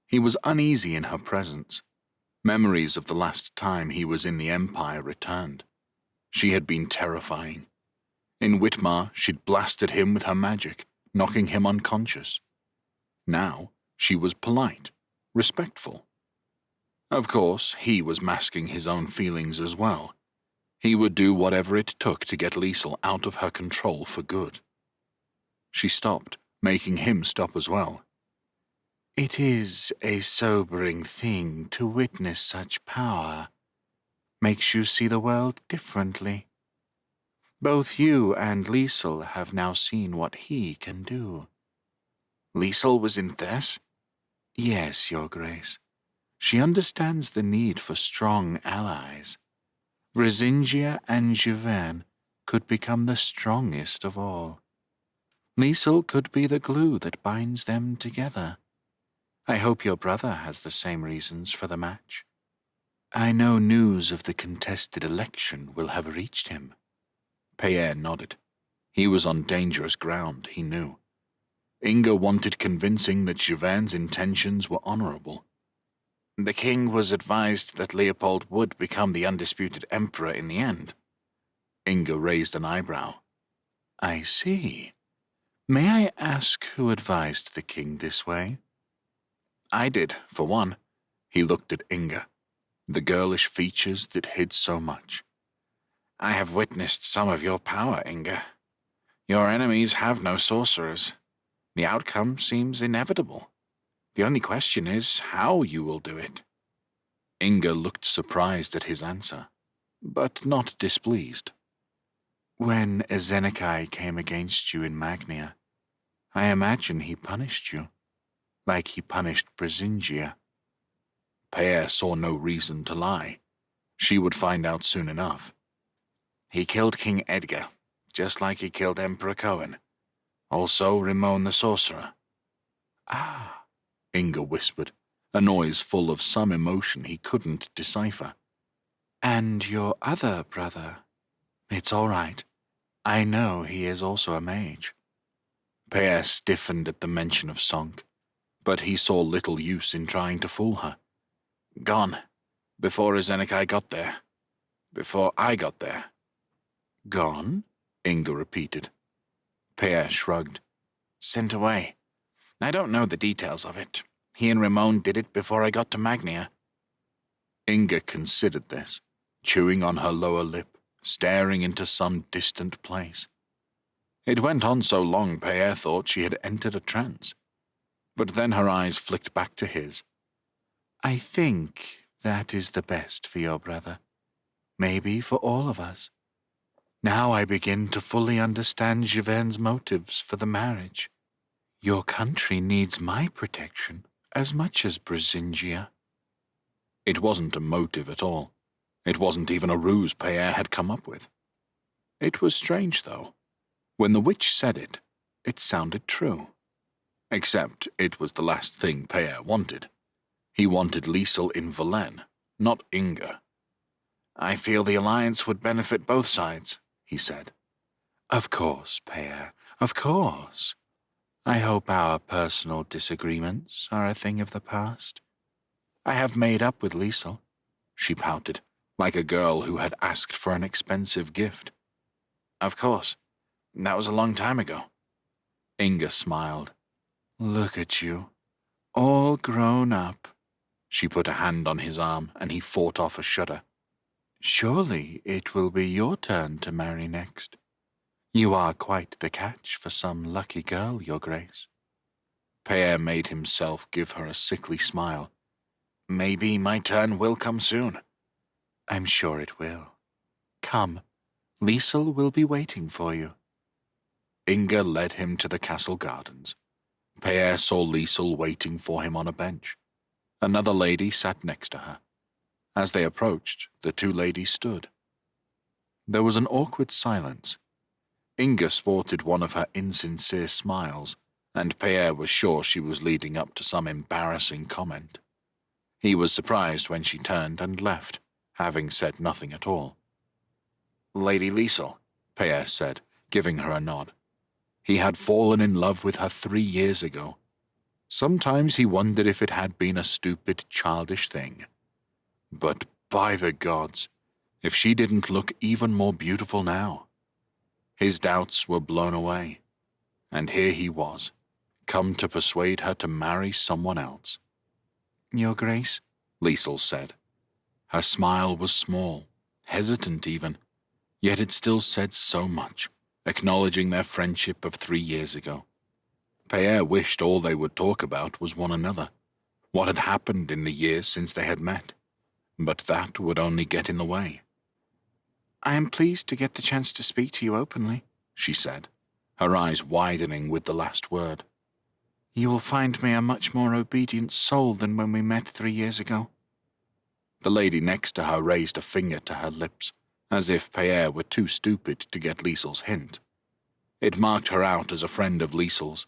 He was uneasy in her presence. Memories of the last time he was in the Empire returned. She had been terrifying. In Whitmar, she'd blasted him with her magic, knocking him unconscious. Now, she was polite, respectful. Of course, he was masking his own feelings as well. He would do whatever it took to get Liesel out of her control for good. She stopped, making him stop as well. It is a sobering thing to witness such power. Makes you see the world differently. Both you and Liesel have now seen what he can do. Liesel was in this? Yes, Your Grace. She understands the need for strong allies. Brisingia and Giverny could become the strongest of all. Liesel could be the glue that binds them together. I hope your brother has the same reasons for the match. I know news of the contested election will have reached him. Payere nodded. He was on dangerous ground, he knew. Inga wanted convincing that Giverny's intentions were honorable. The king was advised that Leopold would become the undisputed emperor in the end. Inga raised an eyebrow. I see. May I ask who advised the king this way? I did, for one. He looked at Inga, the girlish features that hid so much. I have witnessed some of your power, Inga. Your enemies have no sorcerers. The outcome seems inevitable. The only question is how you will do it. Inga looked surprised at his answer, but not displeased. When Ezenekai came against you in Magnia, I imagine he punished you, like he punished Brisingia. Payere saw no reason to lie. She would find out soon enough. He killed King Edgar, just like he killed Emperor Cohen. Also Ramon the Sorcerer. Ah, Inga whispered, a noise full of some emotion he couldn't decipher. And your other brother? It's all right. I know he is also a mage. Peer stiffened at the mention of Sonk, but he saw little use in trying to fool her. Gone, before Izenekai got there. Before I got there. Gone? Inga repeated. Peer shrugged. Sent away. I don't know the details of it. He and Ramon did it before I got to Magnia. Inga considered this, chewing on her lower lip, staring into some distant place. It went on so long Peer thought she had entered a trance. But then her eyes flicked back to his. I think that is the best for your brother. Maybe for all of us. Now I begin to fully understand Jiven's motives for the marriage. Your country needs my protection as much as Brisingia. It wasn't a motive at all. It wasn't even a ruse Peer had come up with. It was strange, though. When the witch said it, it sounded true. Except it was the last thing Peer wanted. He wanted Liesel in Velen, not Inga. I feel the alliance would benefit both sides, he said. Of course, Peer, of course. I hope our personal disagreements are a thing of the past. I have made up with Liesel, she pouted, like a girl who had asked for an expensive gift. Of course. That was a long time ago. Inga smiled. Look at you, all grown up. She put a hand on his arm, and he fought off a shudder. Surely it will be your turn to marry next. You are quite the catch for some lucky girl, Your Grace. Peer made himself give her a sickly smile. Maybe my turn will come soon. I'm sure it will. Come, Liesel will be waiting for you. Inga led him to the castle gardens. Peer saw Liesel waiting for him on a bench. Another lady sat next to her. As they approached, the two ladies stood. There was an awkward silence. Inga sported one of her insincere smiles, and Peer was sure she was leading up to some embarrassing comment. He was surprised when she turned and left, having said nothing at all. Lady Liesel, Peer said, giving her a nod. He had fallen in love with her 3 years ago. Sometimes he wondered if it had been a stupid, childish thing. But by the gods, if she didn't look even more beautiful now. His doubts were blown away, and here he was, come to persuade her to marry someone else. Your Grace, Liesel said. Her smile was small, hesitant even, yet it still said so much, acknowledging their friendship of 3 years ago. Peer wished all they would talk about was one another, what had happened in the years since they had met, but that would only get in the way. I am pleased to get the chance to speak to you openly, she said, her eyes widening with the last word. You will find me a much more obedient soul than when we met 3 years ago. The lady next to her raised a finger to her lips, as if Peer were too stupid to get Liesel's hint. It marked her out as a friend of Liesel's.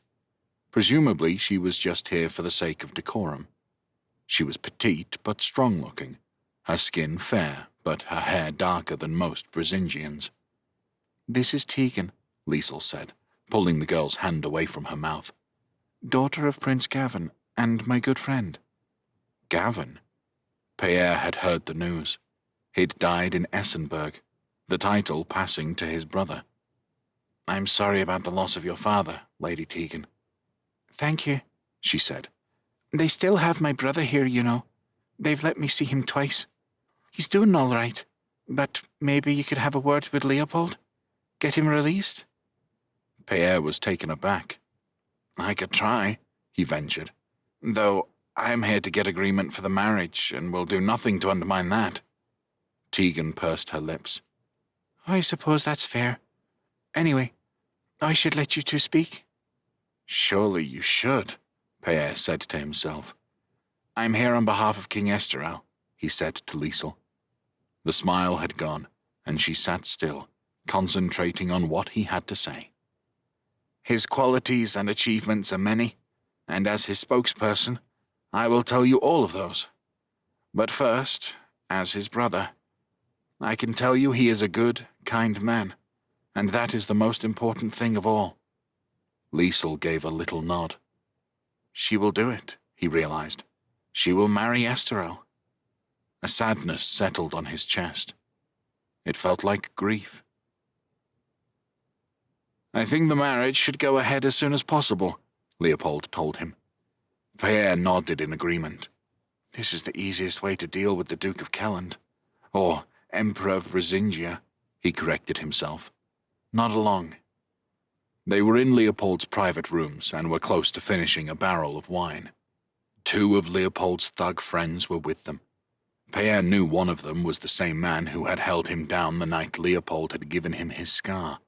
Presumably she was just here for the sake of decorum. She was petite but strong-looking, her skin fair, but her hair darker than most Brisingians. This is Tegan, Liesel said, pulling the girl's hand away from her mouth. Daughter of Prince Gavin, and my good friend. Gavin? Peer had heard the news. He'd died in Essenberg, the title passing to his brother. I'm sorry about the loss of your father, Lady Tegan. Thank you, she said. They still have my brother here, you know. They've let me see him twice. He's doing all right, but maybe you could have a word with Leopold? Get him released? Peer was taken aback. I could try, he ventured, though I'm here to get agreement for the marriage and will do nothing to undermine that. Tegan pursed her lips. I suppose that's fair. Anyway, I should let you two speak. Surely you should, Peer said to himself. I'm here on behalf of King Esteral, he said to Liesel. The smile had gone, and she sat still, concentrating on what he had to say. His qualities and achievements are many, and as his spokesperson, I will tell you all of those. But first, as his brother, I can tell you he is a good, kind man, And that is the most important thing of all." Liesel gave a little nod. "She will do it," he realized. "She will marry Esterel." A sadness settled on his chest. It felt like grief. "I think the marriage should go ahead as soon as possible," Leopold told him. Pierre nodded in agreement. "This is the easiest way to deal with the Duke of Kelland. Or Emperor of Brisingia," he corrected himself. "Nod along." They were in Leopold's private rooms and were close to finishing a barrel of wine. 2 of Leopold's thug friends were with them. Pierre knew one of them was the same man who had held him down the night Leopold had given him his scar.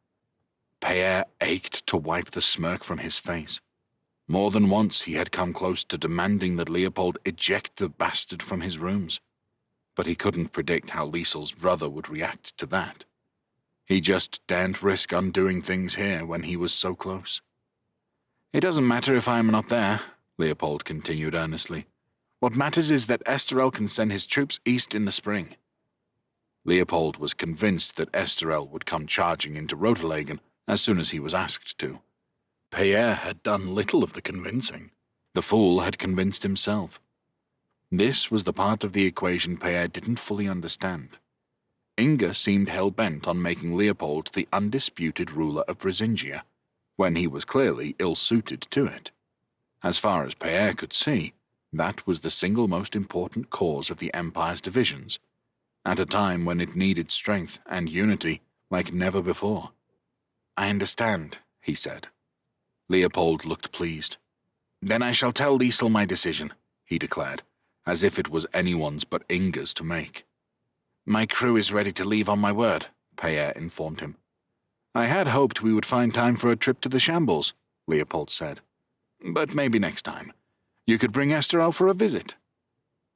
Pierre ached to wipe the smirk from his face. More than once he had come close to demanding that Leopold eject the bastard from his rooms, but he couldn't predict how Liesel's brother would react to that. He just daren't risk undoing things here when he was so close. "It doesn't matter if I am not there," Leopold continued earnestly. "What matters is that Esterel can send his troops east in the spring." Leopold was convinced that Esterel would come charging into Roterlegen as soon as he was asked to. Pierre had done little of the convincing. The fool had convinced himself. This was the part of the equation Pierre didn't fully understand. Inga seemed hell-bent on making Leopold the undisputed ruler of Brisingia, when he was clearly ill-suited to it. As far as Pierre could see, that was the single most important cause of the Empire's divisions, at a time when it needed strength and unity like never before. "I understand," he said. Leopold looked pleased. "Then I shall tell Liesel my decision," he declared, as if it was anyone's but Inga's to make. "My crew is ready to leave on my word," Pierre informed him. "I had hoped we would find time for a trip to the Shambles," Leopold said. "But maybe next time. You could bring Esterel for a visit."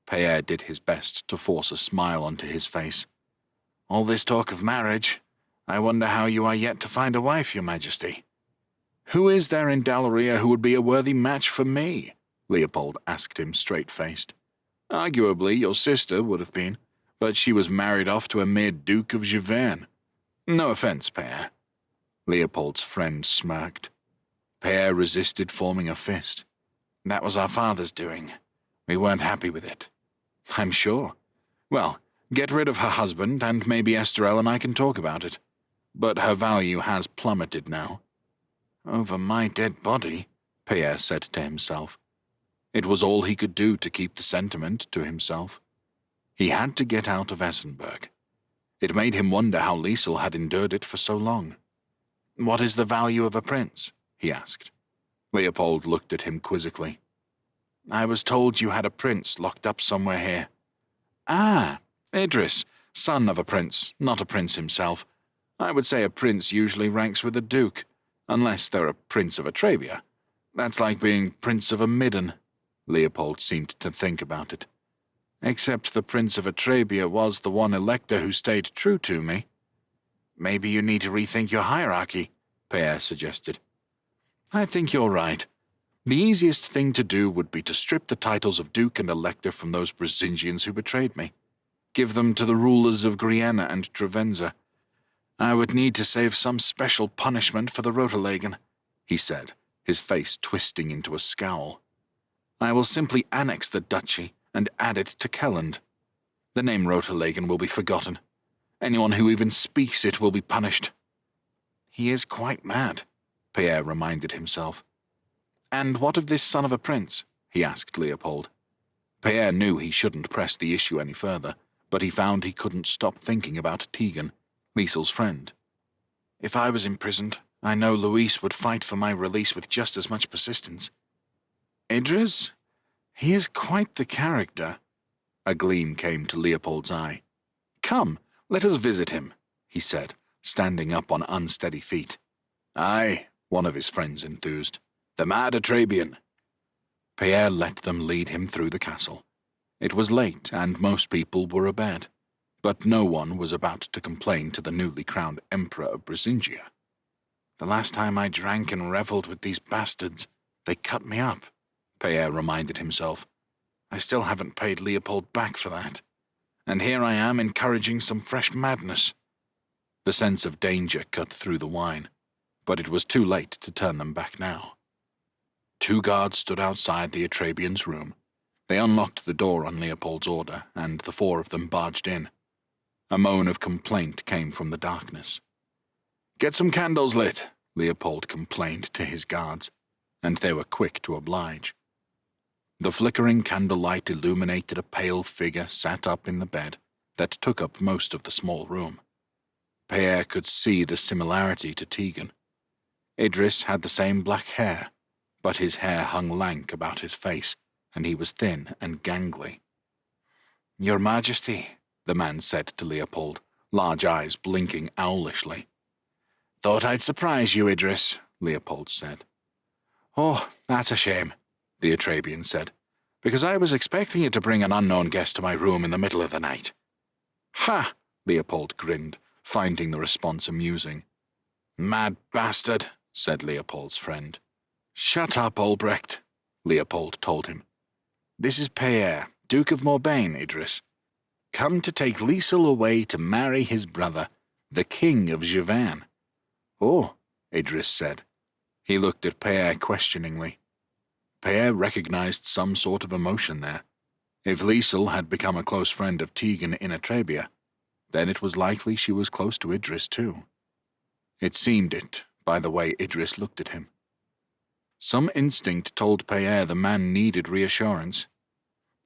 Pierre did his best to force a smile onto his face. "All this talk of marriage. I wonder how you are yet to find a wife, Your Majesty." "Who is there in Dalaria who would be a worthy match for me?" Leopold asked him straight-faced. "Arguably, your sister would have been, but she was married off to a mere Duke of Giverny. No offense, Pierre." Leopold's friend smirked. Pierre resisted forming a fist. "That was our father's doing. We weren't happy with it." "I'm sure. Well, get rid of her husband, and maybe Esterel and I can talk about it. But her value has plummeted now." "Over my dead body," Pierre said to himself. It was all he could do to keep the sentiment to himself. He had to get out of Essenberg. It made him wonder how Liesel had endured it for so long. "What is the value of a prince?" he asked. Leopold looked at him quizzically. "I was told you had a prince locked up somewhere here." "Ah, Idris, son of a prince, not a prince himself. I would say a prince usually ranks with a duke, unless they're a prince of Atrabia. That's like being prince of a midden." Leopold seemed to think about it. "Except the prince of Atrabia was the one elector who stayed true to me." "Maybe you need to rethink your hierarchy," Pierre suggested. "I think you're right. The easiest thing to do would be to strip the titles of Duke and Elector from those Brisingians who betrayed me. Give them to the rulers of Griena and Trevenza. I would need to save some special punishment for the Roterlegen," he said, his face twisting into a scowl. "I will simply annex the duchy and add it to Kelland. The name Roterlegen will be forgotten. Anyone who even speaks it will be punished." "He is quite mad," Pierre reminded himself. "And what of this son of a prince?" he asked Leopold. Pierre knew he shouldn't press the issue any further, but he found he couldn't stop thinking about Tegan, Liesel's friend. "If I was imprisoned, I know Louis would fight for my release with just as much persistence." "Idris? He is quite the character." A gleam came to Leopold's eye. "Come, let us visit him," he said, standing up on unsteady feet. "Aye," one of his friends enthused. "The mad Atrabian." Pierre let them lead him through the castle. It was late, and most people were abed, but no one was about to complain to the newly crowned Emperor of Brisingia. "The last time I drank and reveled with these bastards, they cut me up," Pierre reminded himself. "I still haven't paid Leopold back for that. And here I am encouraging some fresh madness." The sense of danger cut through the wine, but it was too late to turn them back now. 2 guards stood outside the Atrabians' room. They unlocked the door on Leopold's order, and the 4 of them barged in. A moan of complaint came from the darkness. "Get some candles lit," Leopold complained to his guards, and they were quick to oblige. The flickering candlelight illuminated a pale figure sat up in the bed that took up most of the small room. Pierre could see the similarity to Tegan. Idris had the same black hair, but his hair hung lank about his face, and he was thin and gangly. "Your Majesty," the man said to Leopold, large eyes blinking owlishly. "Thought I'd surprise you, Idris," Leopold said. "Oh, that's a shame," the Atrabian said, "because I was expecting you to bring an unknown guest to my room in the middle of the night." "Ha!" Leopold grinned, finding the response amusing. "Mad bastard," said Leopold's friend. "Shut up, Albrecht," Leopold told him. "This is Pierre, Duke of Morbagne, Idris. Come to take Liesel away to marry his brother, the King of Giverny." "Oh," Idris said. He looked at Pierre questioningly. Pierre recognized some sort of emotion there. If Liesel had become a close friend of Tegan in Atrabia, then it was likely she was close to Idris too. It seemed it, by the way Idris looked at him. Some instinct told Pierre the man needed reassurance.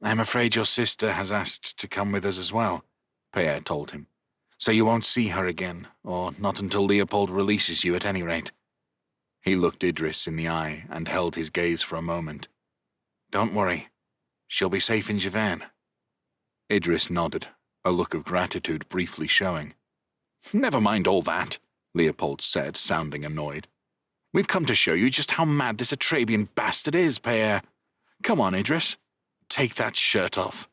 "I'm afraid your sister has asked to come with us as well," Pierre told him. "So you won't see her again, or not until Leopold releases you at any rate." He looked Idris in the eye and held his gaze for a moment. "Don't worry. She'll be safe in Giverny." Idris nodded, a look of gratitude briefly showing. "Never mind all that," Leopold said, sounding annoyed. "We've come to show you just how mad this Atrabian bastard is, Pierre. Come on, Idris. Take that shirt off."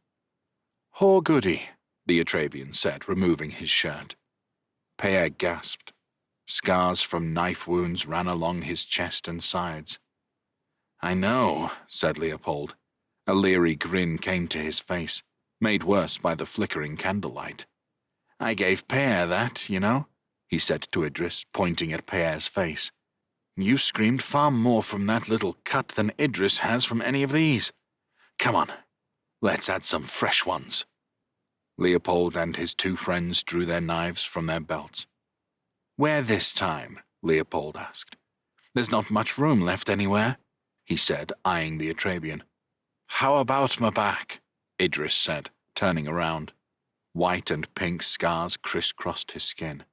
"Oh, goody," the Atrabian said, removing his shirt. Pierre gasped. Scars from knife wounds ran along his chest and sides. "I know," said Leopold. A leery grin came to his face, made worse by the flickering candlelight. "I gave Pierre that, you know," he said to Idris, pointing at Pierre's face. "You screamed far more from that little cut than Idris has from any of these. Come on, let's add some fresh ones." Leopold and his 2 friends drew their knives from their belts. "Where this time?" Leopold asked. "There's not much room left anywhere," he said, eyeing the Atrabian. "How about my back?" Idris said, turning around. White and pink scars crisscrossed his skin.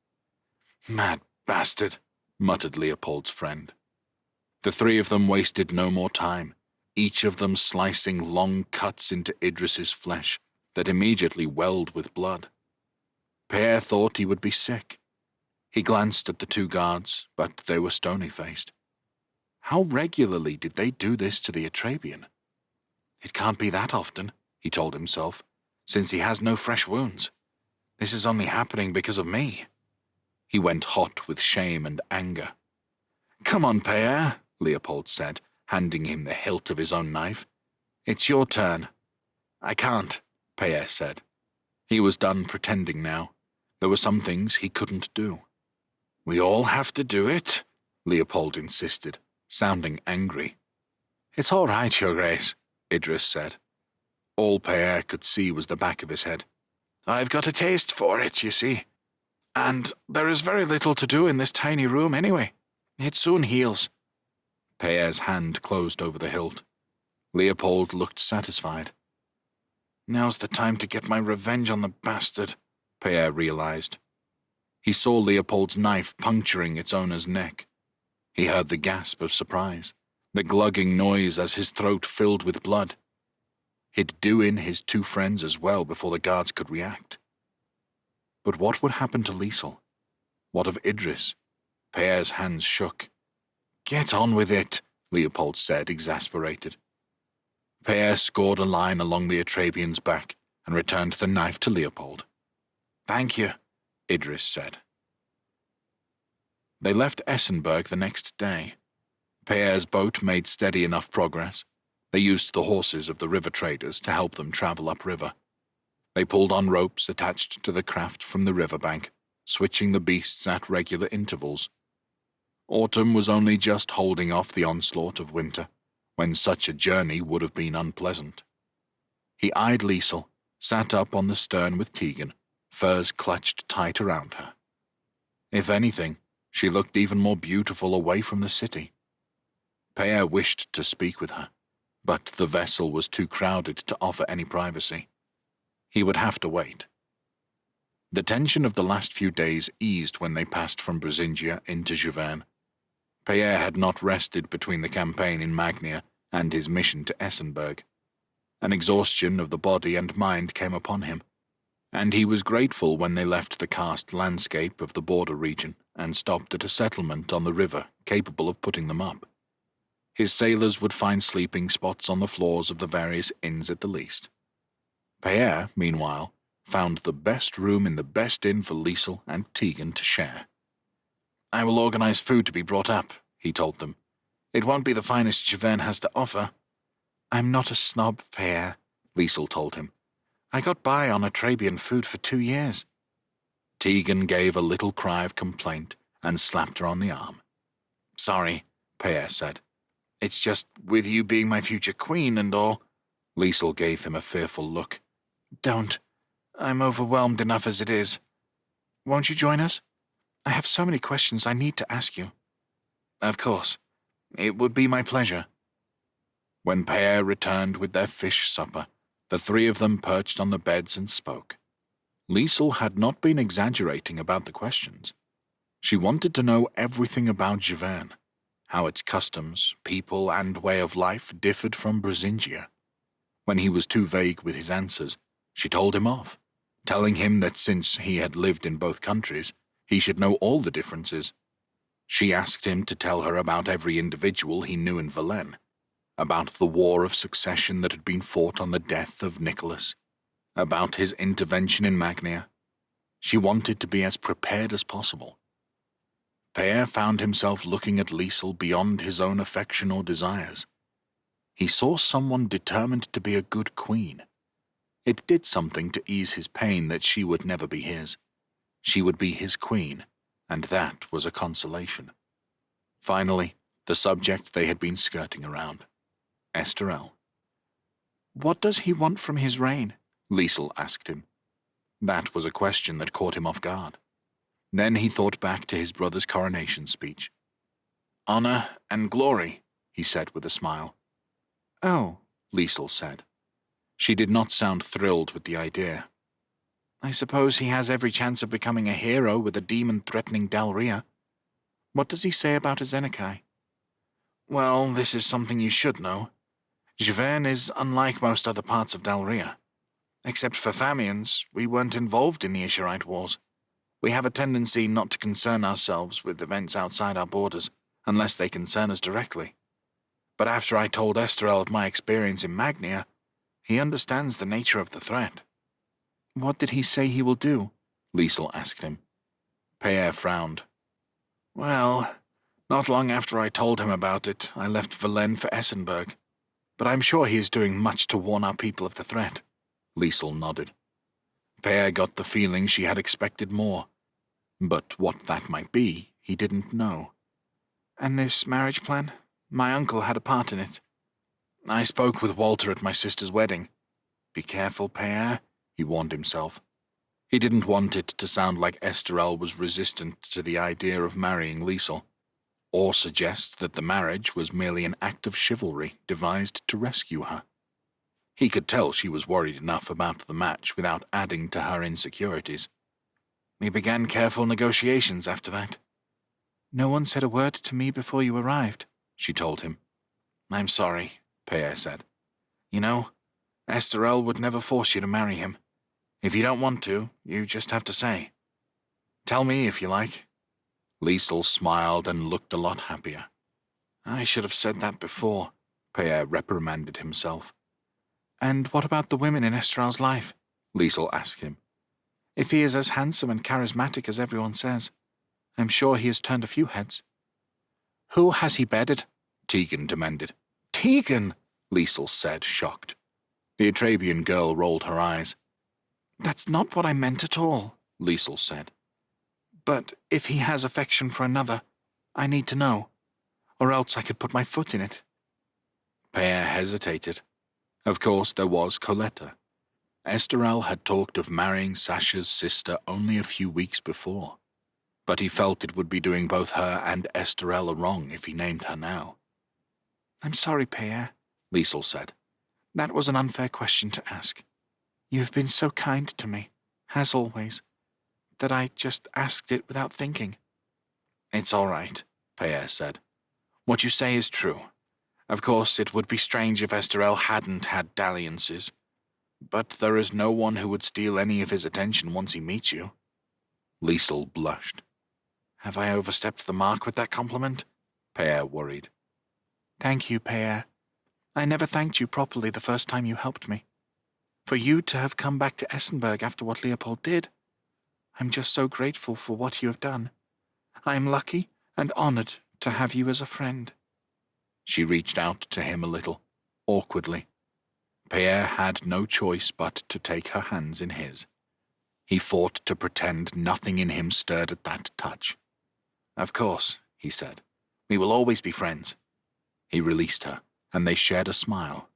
"Mad bastard," muttered Leopold's friend. The 3 of them wasted no more time, each of them slicing long cuts into Idris's flesh that immediately welled with blood. Pierre thought he would be sick. He glanced at the 2 guards, but they were stony-faced. How regularly did they do this to the Atrabian? It can't be that often, he told himself, since he has no fresh wounds. This is only happening because of me. He went hot with shame and anger. "Come on, Pierre," Leopold said, handing him the hilt of his own knife. "It's your turn." "I can't," Pierre said. He was done pretending now. There were some things he couldn't do. "We all have to do it," Leopold insisted, sounding angry. "It's all right, Your Grace," Idris said. All Pierre could see was the back of his head. "I've got a taste for it, you see. And there is very little to do in this tiny room anyway. It soon heals." Pierre's hand closed over the hilt. Leopold looked satisfied. "Now's the time to get my revenge on the bastard," Pierre realized. He saw Leopold's knife puncturing its owner's neck. He heard the gasp of surprise, the glugging noise as his throat filled with blood. He'd do in his 2 friends as well before the guards could react. But what would happen to Liesel? What of Idris? Pierre's hands shook. "Get on with it," Leopold said, exasperated. Pierre scored a line along the Atrabian's back and returned the knife to Leopold. "Thank you," Idris said. They left Essenberg the next day. Pierre's boat made steady enough progress. They used the horses of the river traders to help them travel upriver. They pulled on ropes attached to the craft from the riverbank, switching the beasts at regular intervals. Autumn was only just holding off the onslaught of winter, when such a journey would have been unpleasant. He eyed Liesel, sat up on the stern with Tegan, furs clutched tight around her. If anything, she looked even more beautiful away from the city. Peer wished to speak with her, but the vessel was too crowded to offer any privacy. He would have to wait. The tension of the last few days eased when they passed from Brisingia into Giverny. Peer had not rested between the campaign in Magnia and his mission to Essenberg. An exhaustion of the body and mind came upon him, and he was grateful when they left the karst landscape of the border region and stopped at a settlement on the river capable of putting them up. His sailors would find sleeping spots on the floors of the various inns at the least. Peer, meanwhile, found the best room in the best inn for Liesel and Tegan to share. "I will organize food to be brought up," he told them. "It won't be the finest Giverny has to offer." "I'm not a snob, Peer," Liesel told him. "I got by on Atrabian food for 2 years." Tegan gave a little cry of complaint and slapped her on the arm. "Sorry," Peer said. "It's just with you being my future queen and all." Liesel gave him a fearful look. "Don't. I'm overwhelmed enough as it is. Won't you join us? I have so many questions I need to ask you." "Of course. It would be my pleasure." When Peer returned with their fish supper, the three of them perched on the beds and spoke. Liesel had not been exaggerating about the questions. She wanted to know everything about Giverny, how its customs, people, and way of life differed from Brisingia. When he was too vague with his answers, she told him off, telling him that since he had lived in both countries, he should know all the differences. She asked him to tell her about every individual he knew in Valenne, about the war of succession that had been fought on the death of Nicholas, about his intervention in Magnia. She wanted to be as prepared as possible. Peer found himself looking at Liesel beyond his own affection or desires. He saw someone determined to be a good queen. It did something to ease his pain that she would never be his. She would be his queen, and that was a consolation. Finally, the subject they had been skirting around. Esterel. "What does he want from his reign?" Liesel asked him. That was a question that caught him off guard. Then he thought back to his brother's coronation speech. "Honor and glory," he said with a smile. "Oh," Liesel said. She did not sound thrilled with the idea. "I suppose he has every chance of becoming a hero with a demon threatening Dalria. What does he say about a Zenekai?" "Well, this is something you should know. Giverny is unlike most other parts of Dalria. Except for Famians, we weren't involved in the Isherite Wars. We have a tendency not to concern ourselves with events outside our borders, unless they concern us directly. But after I told Esterel of my experience in Magnia, he understands the nature of the threat." "What did he say he will do?" Liesel asked him. Peer frowned. "Well, not long after I told him about it, I left Valenne for Essenberg. But I'm sure he is doing much to warn our people of the threat." Liesel nodded. Peer got the feeling she had expected more, but what that might be, he didn't know. "And this marriage plan? My uncle had a part in it." "I spoke with Walter at my sister's wedding." "Be careful, Peer," he warned himself. He didn't want it to sound like Esterel was resistant to the idea of marrying Liesel, or suggest that the marriage was merely an act of chivalry devised to rescue her. He could tell she was worried enough about the match without adding to her insecurities. "We began careful negotiations after that." "No one said a word to me before you arrived," she told him. "I'm sorry," Peer said. "You know, Esterel would never force you to marry him. If you don't want to, you just have to say. Tell me if you like." Liesel smiled and looked a lot happier. "I should have said that before," Peer reprimanded himself. "And what about the women in Esterel's life?" Liesel asked him. "If he is as handsome and charismatic as everyone says, I'm sure he has turned a few heads." "Who has he bedded?" Tegan demanded. "Tegan!" Liesel said, shocked. The Atrabian girl rolled her eyes. "That's not what I meant at all," Liesel said. But if he has affection for another, I need to know, or else I could put my foot in it." Père hesitated. Of course, there was Coletta. Esterel had talked of marrying Sasha's sister only a few weeks before, but he felt it would be doing both her and Esterel a wrong if he named her now. "I'm sorry, Père," Liesel said. "That was an unfair question to ask. You have been so kind to me, as always, that I just asked it without thinking." "It's all right," Père said. "What you say is true. Of course, it would be strange if Esterel hadn't had dalliances, but there is no one who would steal any of his attention once he meets you." Liesel blushed. "Have I overstepped the mark with that compliment?" Père worried. "Thank you, Père. I never thanked you properly the first time you helped me. For you to have come back to Essenberg after what Leopold did, I'm just so grateful for what you have done. I am lucky and honored to have you as a friend." She reached out to him a little, awkwardly. Père had no choice but to take her hands in his. He fought to pretend nothing in him stirred at that touch. "Of course," he said. "We will always be friends." He released her, and they shared a smile.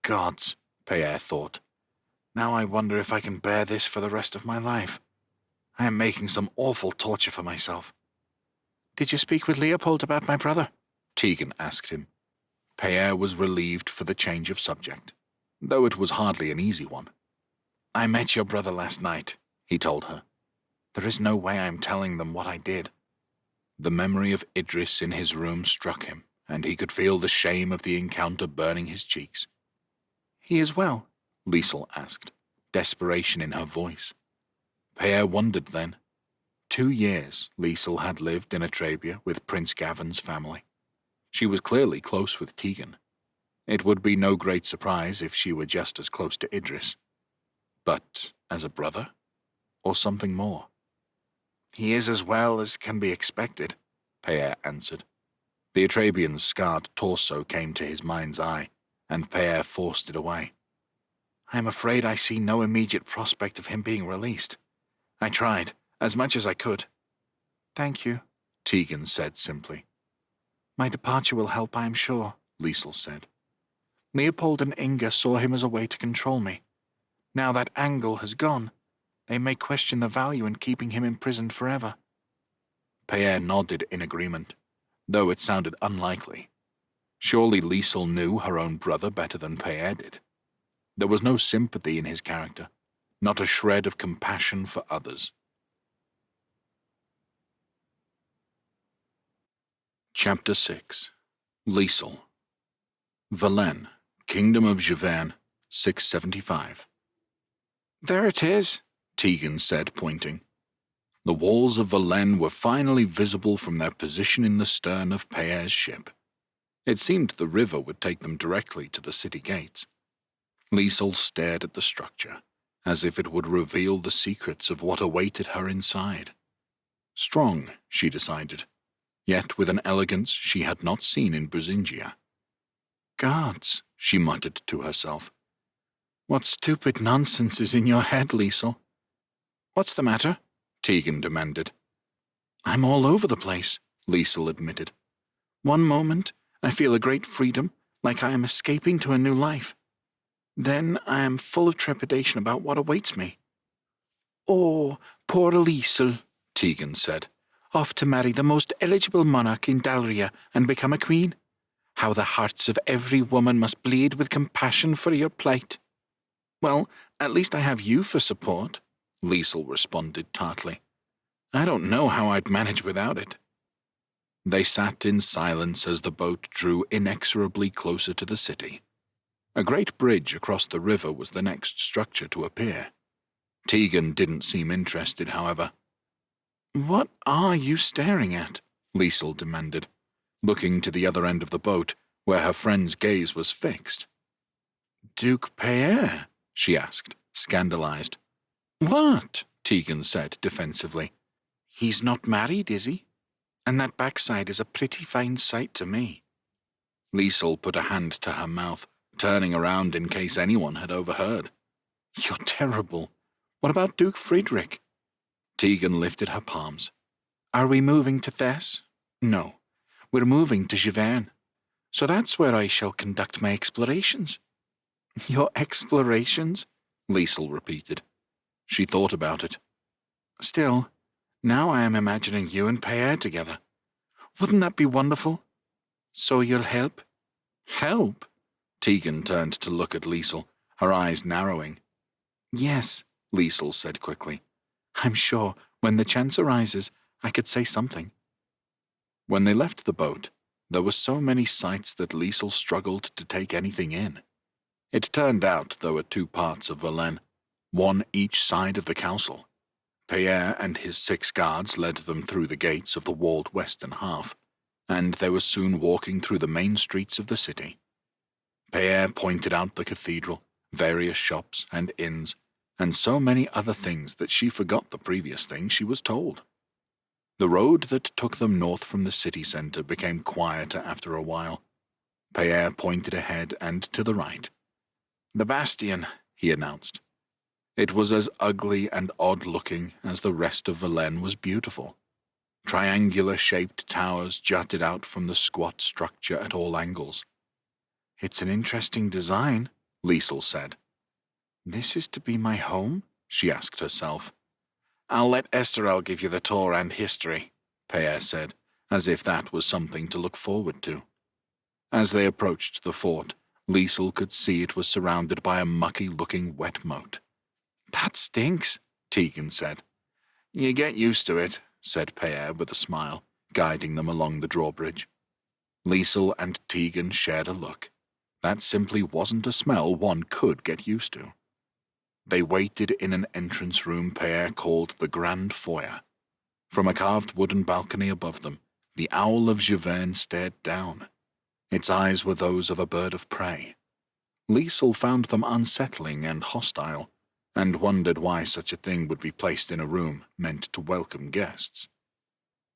"Gods," Père thought. "Now I wonder if I can bear this for the rest of my life. I am making some awful torture for myself." "Did you speak with Leopold about my brother?" Tegan asked him. Père was relieved for the change of subject, though it was hardly an easy one. "I met your brother last night," he told her. "There is no way I am telling them what I did." The memory of Idris in his room struck him, and he could feel the shame of the encounter burning his cheeks. "He is well?" Liesel asked, desperation in her voice. Père wondered then. 2 years Liesel had lived in Atrabia with Prince Gavin's family. She was clearly close with Tegan. It would be no great surprise if she were just as close to Idris. But as a brother? Or something more? "He is as well as can be expected," Père answered. The Atrabian's scarred torso came to his mind's eye, and Père forced it away. "I am afraid I see no immediate prospect of him being released. I tried, as much as I could." "Thank you," Tegan said simply. "My departure will help, I am sure," Liesel said. "Leopold and Inga saw him as a way to control me. Now that angle has gone, they may question the value in keeping him imprisoned forever." Père nodded in agreement, though it sounded unlikely. Surely Liesel knew her own brother better than Père did. There was no sympathy in his character, not a shred of compassion for others. Chapter 6. Liesel. Valenne, Kingdom of Giverny, 675. "There it is," Tegan said, pointing. The walls of Valenne were finally visible from their position in the stern of Père's ship. It seemed the river would take them directly to the city gates. Liesel stared at the structure, as if it would reveal the secrets of what awaited her inside. Strong, she decided, yet with an elegance she had not seen in Brisingia. "Gods," she muttered to herself. "What stupid nonsense is in your head, Liesel?" "What's the matter?" Tegan demanded. "I'm all over the place," Liesel admitted. "One moment, I feel a great freedom, like I am escaping to a new life. Then I am full of trepidation about what awaits me." "Oh, poor Liesel," Tegan said. "Off to marry the most eligible monarch in Dalria and become a queen. How the hearts of every woman must bleed with compassion for your plight." "Well, at least I have you for support," Liesel responded tartly. "I don't know how I'd manage without it." They sat in silence as the boat drew inexorably closer to the city. A great bridge across the river was the next structure to appear. Tegan didn't seem interested, however. "What are you staring at?" Liesel demanded, looking to the other end of the boat, where her friend's gaze was fixed. "Duke Père?" she asked, scandalized. "What?" Tegan said defensively. "He's not married, is he? And that backside is a pretty fine sight to me." Liesel put a hand to her mouth, turning around in case anyone had overheard. "You're terrible. What about Duke Friedrich?" Tegan lifted her palms. Are we moving to Thess? No, we're moving to Givern. So that's where I shall conduct my explorations. Your explorations? Liesel repeated. She thought about it. Still, now I am imagining you and Pierre together. Wouldn't that be wonderful? So you'll help? Help? Tegan turned to look at Liesel, her eyes narrowing. Yes, Liesel said quickly. I'm sure, when the chance arises, I could say something. When they left the boat, there were so many sights that Liesel struggled to take anything in. It turned out there were 2 parts of Verlaine, one each side of the castle. Pierre and his 6 guards led them through the gates of the walled western half, and they were soon walking through the main streets of the city. Pierre pointed out the cathedral, various shops and inns, and so many other things that she forgot the previous things she was told. The road that took them north from the city centre became quieter after a while. Pierre pointed ahead and to the right. The bastion, he announced. It was as ugly and odd-looking as the rest of Verlaine was beautiful. Triangular-shaped towers jutted out from the squat structure at all angles. It's an interesting design, Liesel said. This is to be my home? She asked herself. I'll let Esterel give you the tour and history, Pierre said, as if that was something to look forward to. As they approached the fort, Liesel could see it was surrounded by a mucky-looking wet moat. That stinks, Tegan said. You get used to it, said Pierre with a smile, guiding them along the drawbridge. Liesel and Tegan shared a look. That simply wasn't a smell one could get used to. They waited in an entrance room Pierre called the Grand Foyer. From a carved wooden balcony above them, the owl of Givern stared down. Its eyes were those of a bird of prey. Liesel found them unsettling and hostile, and wondered why such a thing would be placed in a room meant to welcome guests.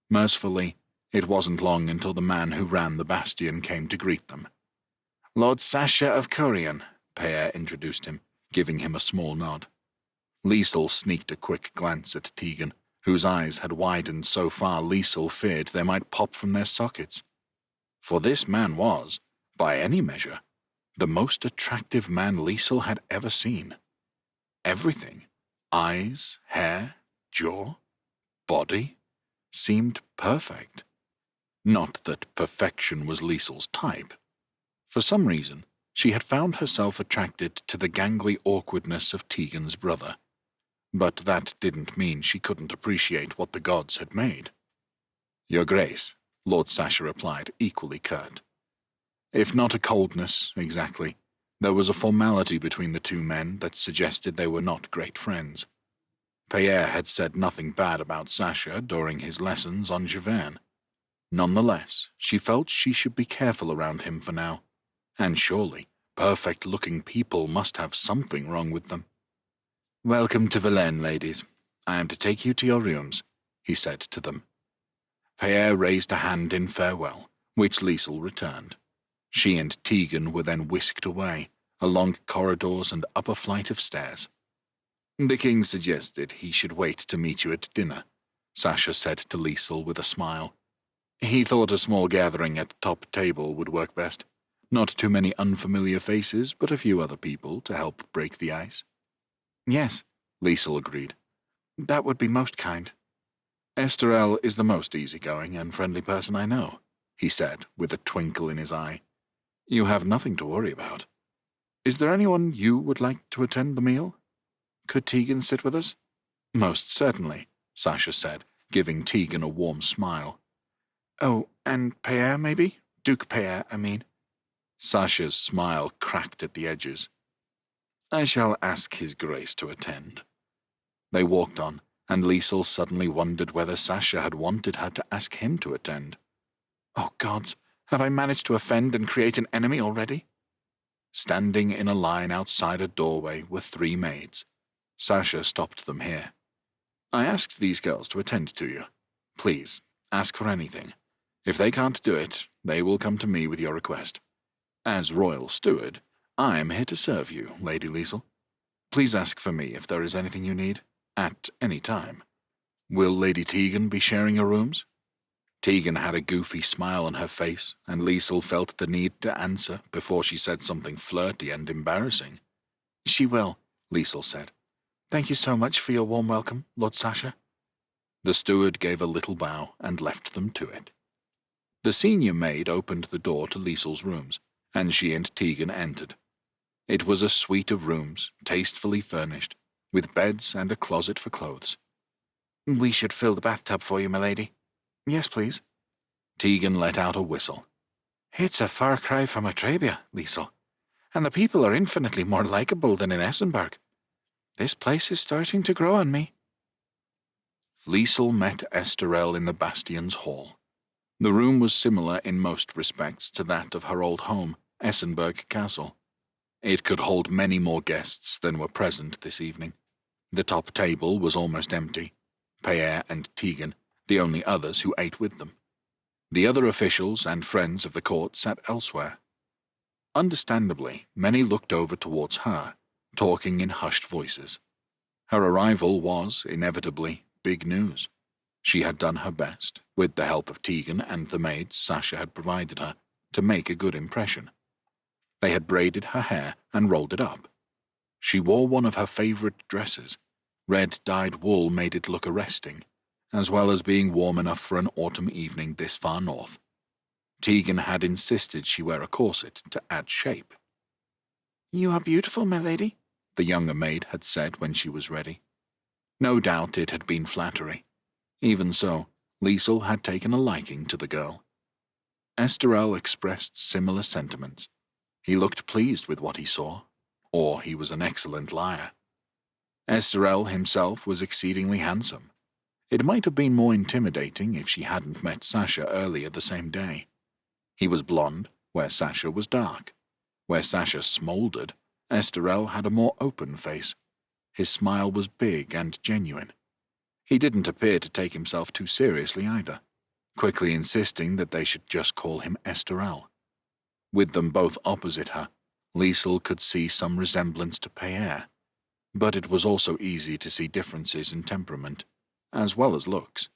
Mercifully, it wasn't long until the man who ran the bastion came to greet them. Lord Sasha of Curian, Pierre introduced him, giving him a small nod. Liesel sneaked a quick glance at Tegan, whose eyes had widened so far Liesel feared they might pop from their sockets. For this man was, by any measure, the most attractive man Liesel had ever seen. Everything, eyes, hair, jaw, body, seemed perfect. Not that perfection was Liesel's type. For some reason, she had found herself attracted to the gangly awkwardness of Tegan's brother. But that didn't mean she couldn't appreciate what the gods had made. Your Grace, Lord Sasha replied, equally curt. If not a coldness, exactly, there was a formality between the 2 men that suggested they were not great friends. Pierre had said nothing bad about Sasha during his lessons on Givern. Nonetheless, she felt she should be careful around him for now. And surely, perfect-looking people must have something wrong with them. Welcome to Verlaine, ladies. I am to take you to your rooms, he said to them. Pierre raised a hand in farewell, which Liesel returned. She and Tegan were then whisked away, along corridors and up a flight of stairs. The king suggested he should wait to meet you at dinner, Sasha said to Liesel with a smile. He thought a small gathering at top table would work best. Not too many unfamiliar faces, but a few other people to help break the ice. Yes, Liesel agreed. That would be most kind. Esterel is the most easygoing and friendly person I know, he said, with a twinkle in his eye. You have nothing to worry about. Is there anyone you would like to attend the meal? Could Tegan sit with us? Most certainly, Sasha said, giving Tegan a warm smile. Oh, and Pierre, maybe? Duke Pierre, I mean. Sasha's smile cracked at the edges. I shall ask his grace to attend. They walked on, and Liesel suddenly wondered whether Sasha had wanted her to ask him to attend. Oh gods, have I managed to offend and create an enemy already? Standing in a line outside a doorway were 3 maids. Sasha stopped them here. I asked these girls to attend to you. Please, ask for anything. If they can't do it, they will come to me with your request. As royal steward, I am here to serve you, Lady Liesel. Please ask for me if there is anything you need, at any time. Will Lady Tegan be sharing your rooms? Tegan had a goofy smile on her face, and Liesel felt the need to answer before she said something flirty and embarrassing. She will, Liesel said. Thank you so much for your warm welcome, Lord Sasha. The steward gave a little bow and left them to it. The senior maid opened the door to Liesel's rooms, and she and Tegan entered. It was a suite of rooms, tastefully furnished, with beds and a closet for clothes. We should fill the bathtub for you, milady. Yes, please. Tegan let out a whistle. It's a far cry from Atrabia, Liesel, and the people are infinitely more likable than in Essenberg. This place is starting to grow on me. Liesel met Esterel in the Bastion's hall. The room was similar in most respects to that of her old home, Essenberg Castle. It could hold many more guests than were present this evening. The top table was almost empty. Peer and Tegan, the only others who ate with them. The other officials and friends of the court sat elsewhere. Understandably, many looked over towards her, talking in hushed voices. Her arrival was, inevitably, big news. She had done her best, with the help of Tegan and the maids Sasha had provided her, to make a good impression. They had braided her hair and rolled it up. She wore one of her favorite dresses. Red dyed wool made it look arresting, as well as being warm enough for an autumn evening this far north. Tegan had insisted she wear a corset to add shape. You are beautiful, my lady, the younger maid had said when she was ready. No doubt it had been flattery. Even so, Liesel had taken a liking to the girl. Esterel expressed similar sentiments. He looked pleased with what he saw, or he was an excellent liar. Esterel himself was exceedingly handsome. It might have been more intimidating if she hadn't met Sasha earlier the same day. He was blonde, where Sasha was dark. Where Sasha smoldered, Esterel had a more open face. His smile was big and genuine. He didn't appear to take himself too seriously either, quickly insisting that they should just call him Esterel. With them both opposite her, Liesel could see some resemblance to Peer, but it was also easy to see differences in temperament, as well as looks.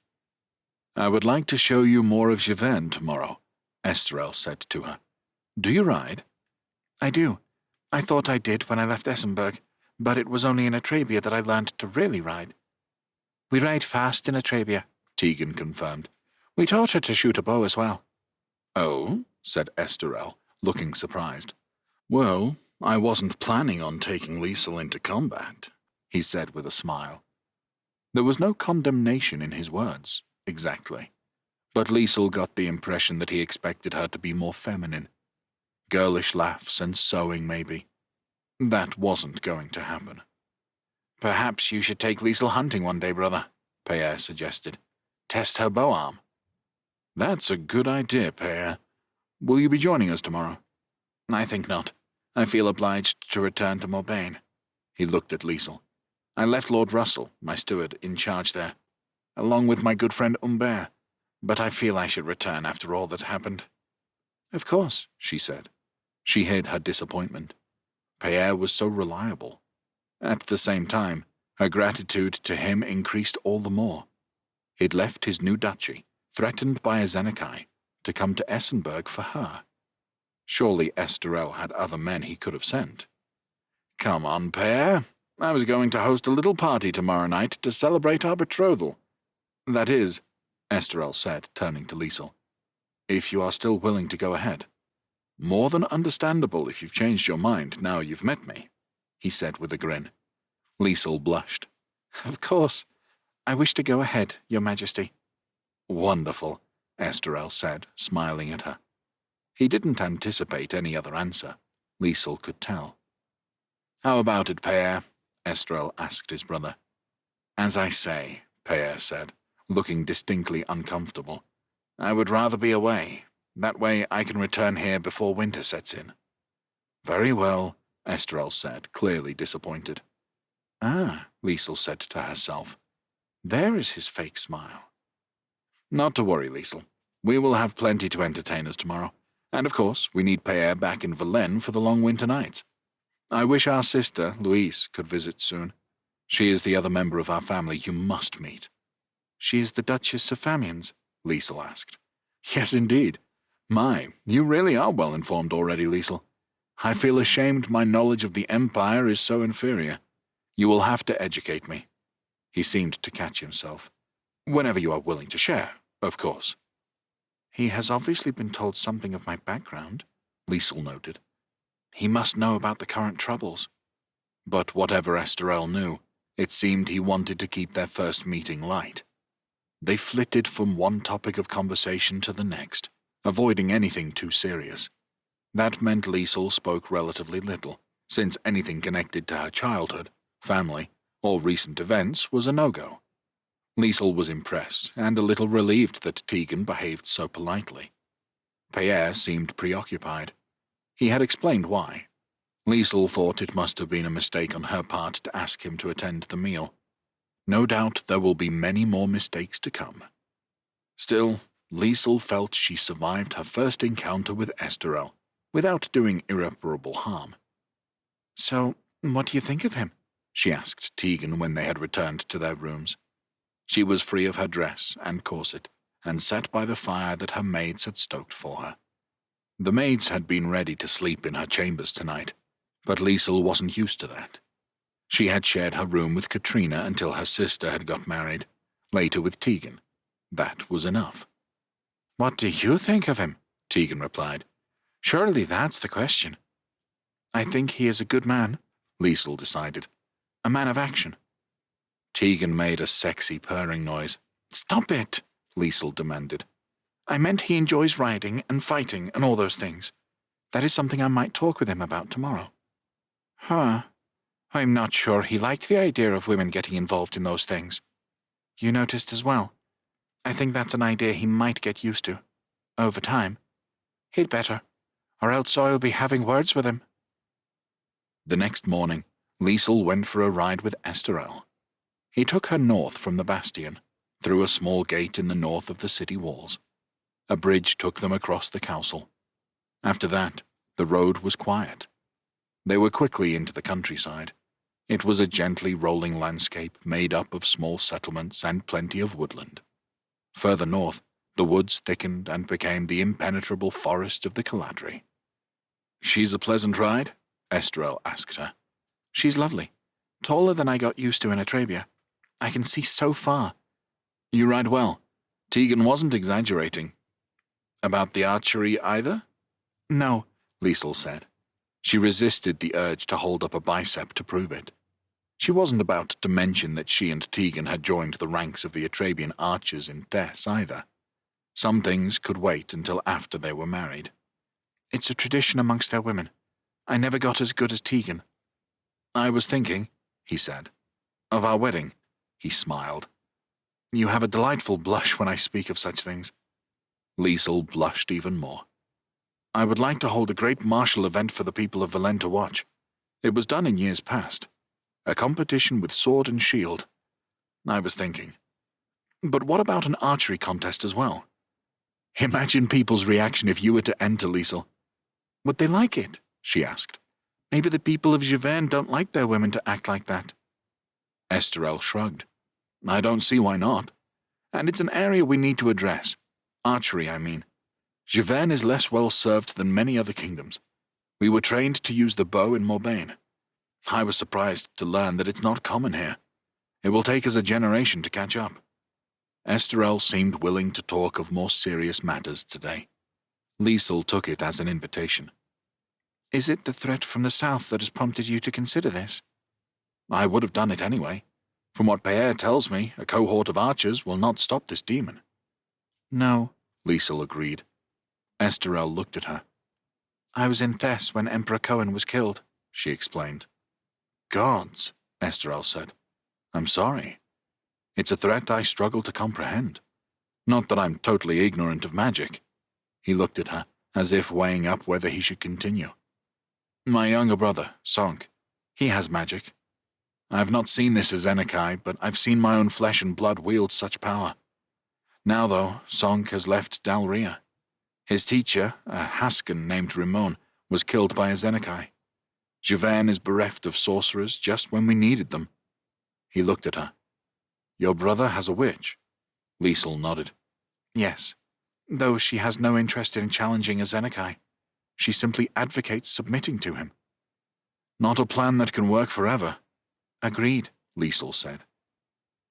I would like to show you more of Giverny tomorrow, Esterel said to her. Do you ride? I do. I thought I did when I left Essenberg, but it was only in Atrabia that I learned to really ride. We ride fast in Atrabia, Tegan confirmed. We taught her to shoot a bow as well. Oh, said Esterel, looking surprised. Well, I wasn't planning on taking Liesel into combat, he said with a smile. There was no condemnation in his words, exactly, but Liesel got the impression that he expected her to be more feminine. Girlish laughs and sewing, maybe. That wasn't going to happen. Perhaps you should take Liesel hunting one day, brother, Peer suggested. Test her bow arm. That's a good idea, Peer. Will you be joining us tomorrow? I think not. I feel obliged to return to Morbagne. He looked at Liesel. I left Lord Russell, my steward, in charge there, along with my good friend Humbert, but I feel I should return after all that happened. Of course, she said. She hid her disappointment. Peer was so reliable. At the same time, her gratitude to him increased all the more. He'd left his new duchy, threatened by a Zenekai, to come to Essenberg for her. Surely Esterel had other men he could have sent. Come on, Peer. I was going to host a little party tomorrow night to celebrate our betrothal. That is, Esterel said, turning to Liesel, if you are still willing to go ahead. More than understandable if you've changed your mind now you've met me, he said with a grin. Liesel blushed. Of course. I wish to go ahead, Your Majesty. Wonderful, Esterel said, smiling at her. He didn't anticipate any other answer. Liesel could tell. How about it, Peer? Esterel asked his brother. As I say, Peer said, looking distinctly uncomfortable. I would rather be away. That way I can return here before winter sets in. Very well, Esterel said, clearly disappointed. Ah, Liesel said to herself. There is his fake smile. Not to worry, Liesel. We will have plenty to entertain us tomorrow. And of course, we need Peer back in Verlaine for the long winter nights. I wish our sister, Louise, could visit soon. She is the other member of our family you must meet. She is the Duchess of Famians? Liesel asked. Yes, indeed. My, you really are well informed already, Liesel. I feel ashamed my knowledge of the Empire is so inferior. You will have to educate me. He seemed to catch himself. Whenever you are willing to share, of course. He has obviously been told something of my background, Liesel noted. He must know about the current troubles. But whatever Esterel knew, it seemed he wanted to keep their first meeting light. They flitted from one topic of conversation to the next, avoiding anything too serious. That meant Liesel spoke relatively little, since anything connected to her childhood, family, or recent events was a no-go. Liesel was impressed and a little relieved that Tegan behaved so politely. Pierre seemed preoccupied. He had explained why. Liesel thought it must have been a mistake on her part to ask him to attend the meal. No doubt there will be many more mistakes to come. Still, Liesel felt she survived her first encounter with Esterel without doing irreparable harm. So, what do you think of him? She asked Tegan when they had returned to their rooms. She was free of her dress and corset, and sat by the fire that her maids had stoked for her. The maids had been ready to sleep in her chambers tonight, but Liesel wasn't used to that. She had shared her room with Katrina until her sister had got married, later with Tegan. That was enough. What do you think of him? Tegan replied. Surely that's the question. I think he is a good man, Liesel decided. A man of action. Tegan made a sexy purring noise. Stop it, Liesel demanded. I meant he enjoys riding and fighting and all those things. That is something I might talk with him about tomorrow. Huh. I'm not sure he liked the idea of women getting involved in those things. You noticed as well. I think that's an idea he might get used to. Over time. He'd better, or else I'll be having words with him. The next morning, Liesel went for a ride with Esterel. He took her north from the bastion, through a small gate in the north of the city walls. A bridge took them across the castle. After that, the road was quiet. They were quickly into the countryside. It was a gently rolling landscape made up of small settlements and plenty of woodland. Further north, the woods thickened and became the impenetrable forest of the Caladri. "She's a pleasant ride?" Esterel asked her. She's lovely. Taller than I got used to in Atrabia. I can see so far. You ride well. Tegan wasn't exaggerating. About the archery either? No, Liesel said. She resisted the urge to hold up a bicep to prove it. She wasn't about to mention that she and Tegan had joined the ranks of the Atrabian archers in Thess either. Some things could wait until after they were married. It's a tradition amongst their women. I never got as good as Tegan. I was thinking, he said, of our wedding. He smiled. You have a delightful blush when I speak of such things. Liesel blushed even more. I would like to hold a great martial event for the people of Velen to watch. It was done in years past. A competition with sword and shield. I was thinking. But what about an archery contest as well? Imagine people's reaction if you were to enter, Liesel. Would they like it? She asked. Maybe the people of Giverny don't like their women to act like that. Esterel shrugged. I don't see why not. And it's an area we need to address. Archery, I mean. Giverny is less well served than many other kingdoms. We were trained to use the bow in Morbagne. I was surprised to learn that it's not common here. It will take us a generation to catch up. Esterel seemed willing to talk of more serious matters today. Liesel took it as an invitation. Is it the threat from the south that has prompted you to consider this? I would have done it anyway. From what Pierre tells me, a cohort of archers will not stop this demon. No, Liesel agreed. Esterel looked at her. I was in Thess when Emperor Cohen was killed, she explained. Gods, Esterel said. I'm sorry. It's a threat I struggle to comprehend. Not that I'm totally ignorant of magic. He looked at her, as if weighing up whether he should continue. My younger brother, Sonk, he has magic. I have not seen this as Enekai, but I've seen my own flesh and blood wield such power. Now, though, Sonk has left Dalria. His teacher, a Haskin named Ramon, was killed by a Zenekai. Giverny is bereft of sorcerers just when we needed them. He looked at her. Your brother has a witch. Liesel nodded. Yes, though she has no interest in challenging Azenekai. She simply advocates submitting to him. Not a plan that can work forever. Agreed, Liesel said.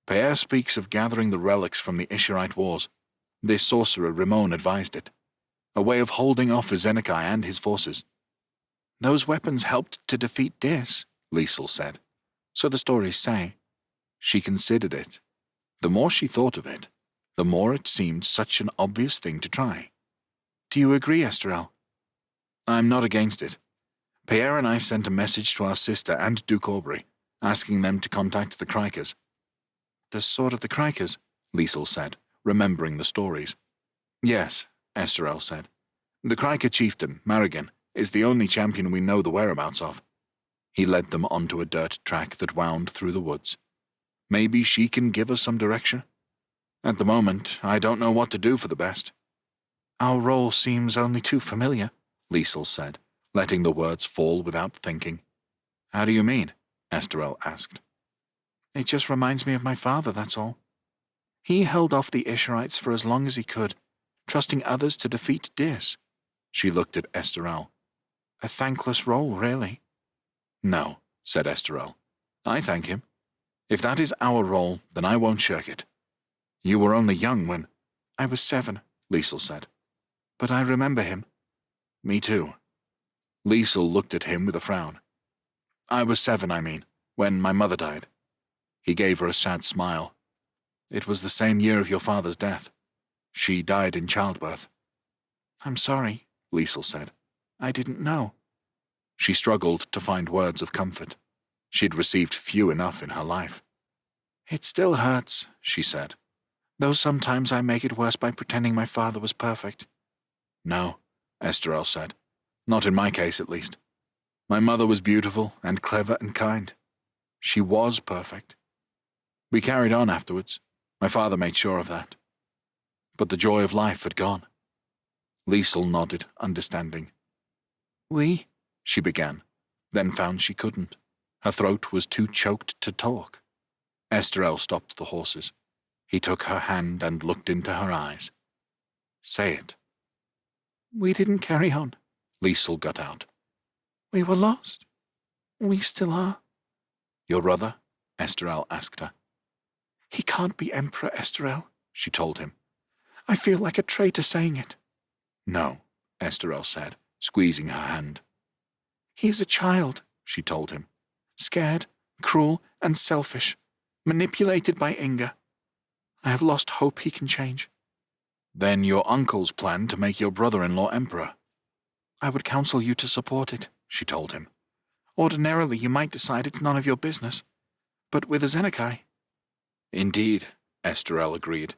Peer speaks of gathering the relics from the Ishurite Wars. This sorcerer Ramon advised it. A way of holding off Azenekai and his forces. Those weapons helped to defeat Dis, Liesel said. So the stories say. She considered it. The more she thought of it, the more it seemed such an obvious thing to try. Do you agree, Esterel? I'm not against it. Pierre and I sent a message to our sister and Duke Aubrey, asking them to contact the Krikers. The Sword of the Krikers, Liesel said, remembering the stories. Yes, Esterel said. The Kriker chieftain, Marigan, is the only champion we know the whereabouts of. He led them onto a dirt track that wound through the woods. Maybe she can give us some direction? At the moment, I don't know what to do for the best. Our role seems only too familiar, Liesel said, letting the words fall without thinking. How do you mean? Esterel asked. It just reminds me of my father, that's all. He held off the Ishurites for as long as he could, trusting others to defeat Dis. She looked at Esterel. A thankless role, really. No, said Esterel. I thank him. If that is our role, then I won't shirk it. You were only young when— I was 7, Liesel said. But I remember him. Me too. Liesel looked at him with a frown. I was 7, I mean, when my mother died. He gave her a sad smile. It was the same year of your father's death. She died in childbirth. I'm sorry, Liesel said. I didn't know. She struggled to find words of comfort. She'd received few enough in her life. It still hurts, she said, though sometimes I make it worse by pretending my father was perfect. No, Esterel said. Not in my case, at least. My mother was beautiful and clever and kind. She was perfect. We carried on afterwards. My father made sure of that. But the joy of life had gone. Liesel nodded, understanding. We, she began, then found she couldn't. Her throat was too choked to talk. Esterel stopped the horses. He took her hand and looked into her eyes. Say it. We didn't carry on, Liesel got out. We were lost. We still are. Your brother? Esterel asked her. He can't be Emperor, Esterel, she told him. I feel like a traitor saying it. No, Esterel said, squeezing her hand. He is a child, she told him. Scared, cruel, and selfish, manipulated by Inga. I have lost hope he can change. Then your uncle's plan to make your brother-in-law emperor. I would counsel you to support it, she told him. Ordinarily you might decide it's none of your business, but with Azenekai. Indeed, Esterel agreed.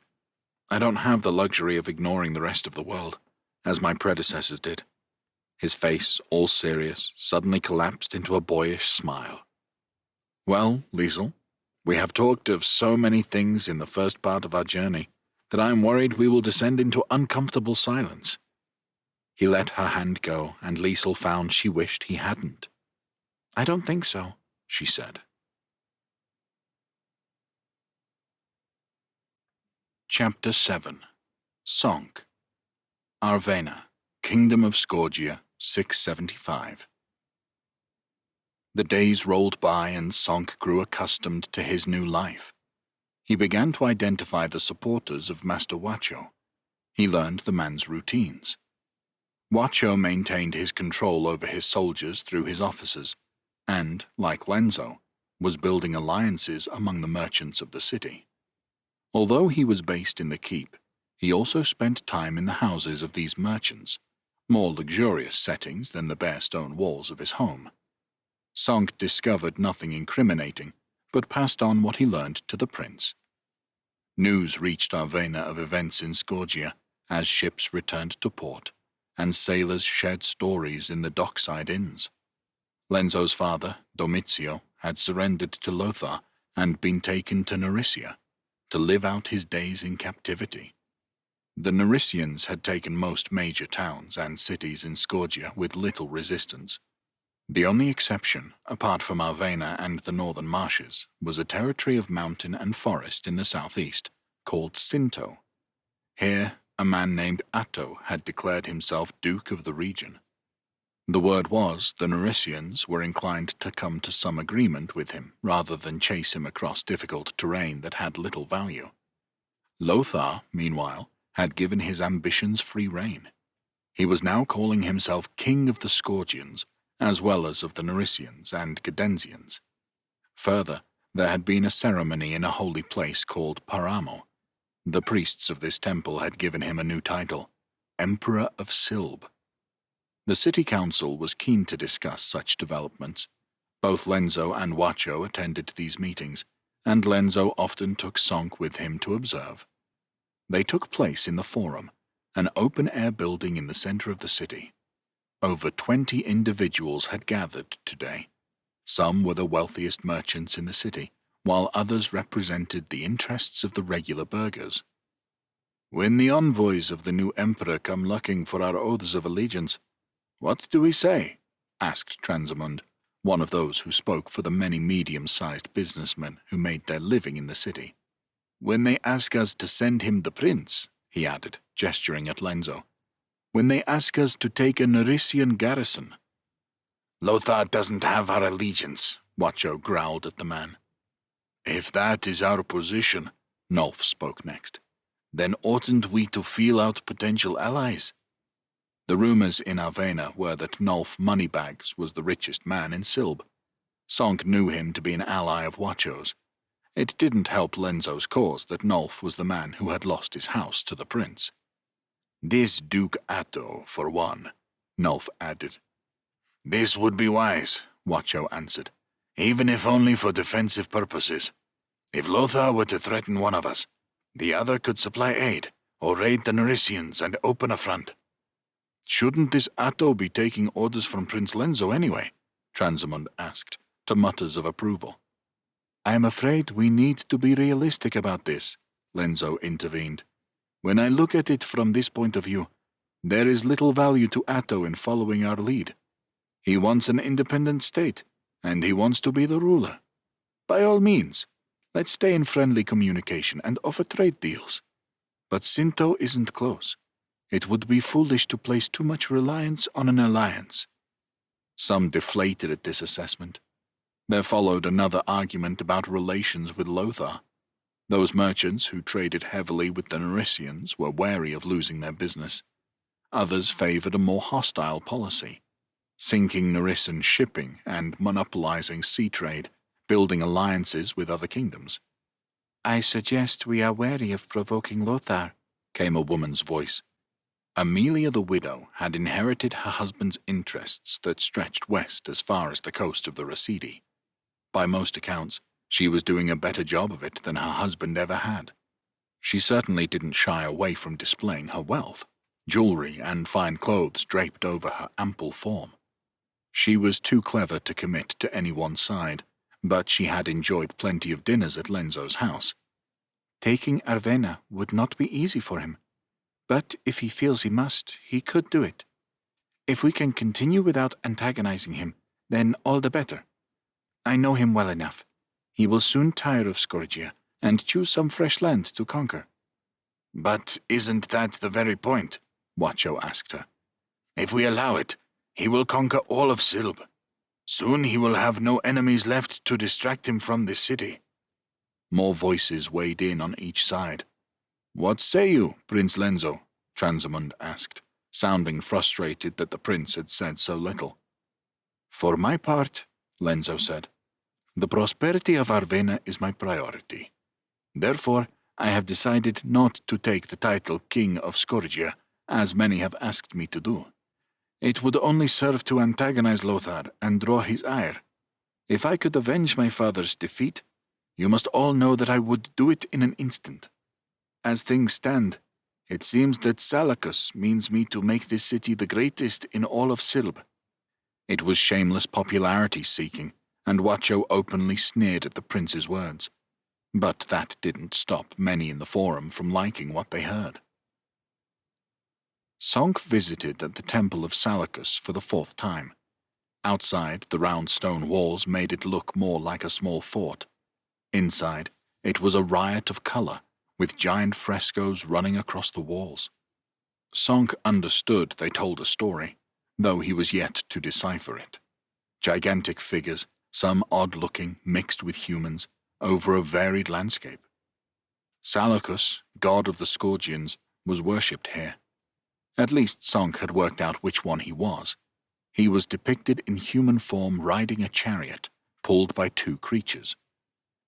I don't have the luxury of ignoring the rest of the world, as my predecessors did. His face, all serious, suddenly collapsed into a boyish smile. Well, Liesel, we have talked of so many things in the first part of our journey that I am worried we will descend into uncomfortable silence. He let her hand go, and Liesel found she wished he hadn't. I don't think so, she said. Chapter 7 Sonk Arvena, Kingdom of Scorgia, 675. The days rolled by and Sonk grew accustomed to his new life. He began to identify the supporters of Master Wacho. He learned the man's routines. Wacho maintained his control over his soldiers through his officers, and, like Lenzo, was building alliances among the merchants of the city. Although he was based in the keep, he also spent time in the houses of these merchants, more luxurious settings than the bare stone walls of his home. Sonk discovered nothing incriminating, but passed on what he learned to the prince. News reached Arvena of events in Scorgia as ships returned to port, and sailors shared stories in the dockside inns. Lenzo's father, Domizio, had surrendered to Lothar and been taken to Nerissia to live out his days in captivity. The Nerissians had taken most major towns and cities in Scorgia with little resistance. The only exception, apart from Arvena and the northern marshes, was a territory of mountain and forest in the southeast, called Sinto. Here, a man named Atto had declared himself Duke of the region. The word was the Narisians were inclined to come to some agreement with him rather than chase him across difficult terrain that had little value. Lothar, meanwhile, had given his ambitions free rein. He was now calling himself King of the Scourgians, as well as of the Narisians and Gadensians. Further, there had been a ceremony in a holy place called Paramo. The priests of this temple had given him a new title, Emperor of Silb. The city council was keen to discuss such developments. Both Lenzo and Wacho attended these meetings, and Lenzo often took Sonk with him to observe. They took place in the Forum, an open-air building in the center of the city. Over 20 individuals had gathered today. Some were the wealthiest merchants in the city, while others represented the interests of the regular burghers. "When the envoys of the new emperor come looking for our oaths of allegiance, what do we say?" asked Transamund, one of those who spoke for the many medium-sized businessmen who made their living in the city. "When they ask us to send him the prince," he added, gesturing at Lenzo. "When they ask us to take a Narisian garrison." "Lothar doesn't have our allegiance," Wacho growled at the man. "If that is our position," Nulf spoke next, "then oughtn't we to feel out potential allies?" The rumors in Arvena were that Nulf Moneybags was the richest man in Silb. Sonk knew him to be an ally of Wacho's. It didn't help Lenzo's cause that Nulf was the man who had lost his house to the prince. "This Duke Atto, for one," Nulf added. "This would be wise," Wacho answered, "even if only for defensive purposes. If Lothar were to threaten one of us, the other could supply aid, or raid the Narisians and open a front." "Shouldn't this Atto be taking orders from Prince Lenzo anyway?" Transamund asked, to mutters of approval. "I am afraid we need to be realistic about this," Lenzo intervened. "When I look at it from this point of view, there is little value to Atto in following our lead. He wants an independent state, and he wants to be the ruler. By all means, let's stay in friendly communication and offer trade deals. But Sinto isn't close. It would be foolish to place too much reliance on an alliance." Some deflated at this assessment. There followed another argument about relations with Lothar. Those merchants who traded heavily with the Narisians were wary of losing their business. Others favored a more hostile policy, sinking Narisan shipping and monopolizing sea trade, building alliances with other kingdoms. "I suggest we are wary of provoking Lothar," came a woman's voice. Amelia the widow had inherited her husband's interests that stretched west as far as the coast of the Recidi. By most accounts, she was doing a better job of it than her husband ever had. She certainly didn't shy away from displaying her wealth. Jewelry and fine clothes draped over her ample form. She was too clever to commit to any one side, but she had enjoyed plenty of dinners at Lenzo's house. "Taking Arvena would not be easy for him. But if he feels he must, he could do it. If we can continue without antagonizing him, then all the better. I know him well enough. He will soon tire of Scourgia and choose some fresh land to conquer." "But isn't that the very point?" Wacho asked her. "If we allow it, he will conquer all of Silb. Soon he will have no enemies left to distract him from this city." More voices weighed in on each side. "What say you, Prince Lenzo?" Transamund asked, sounding frustrated that the prince had said so little. "For my part," Lenzo said, "the prosperity of Arvena is my priority. Therefore, I have decided not to take the title King of Scourgia, as many have asked me to do. It would only serve to antagonize Lothar and draw his ire. If I could avenge my father's defeat, you must all know that I would do it in an instant. As things stand, it seems that Salacus means me to make this city the greatest in all of Silb." It was shameless popularity-seeking, and Wacho openly sneered at the prince's words. But that didn't stop many in the Forum from liking what they heard. Sonk visited at the Temple of Salacus for the 4th time. Outside, the round stone walls made it look more like a small fort. Inside, it was a riot of color, with giant frescoes running across the walls. Sonk understood they told a story, though he was yet to decipher it. Gigantic figures, some odd-looking, mixed with humans, over a varied landscape. Salacus, god of the Scourgians, was worshipped here. At least Sonk had worked out which one he was. He was depicted in human form riding a chariot, pulled by two creatures.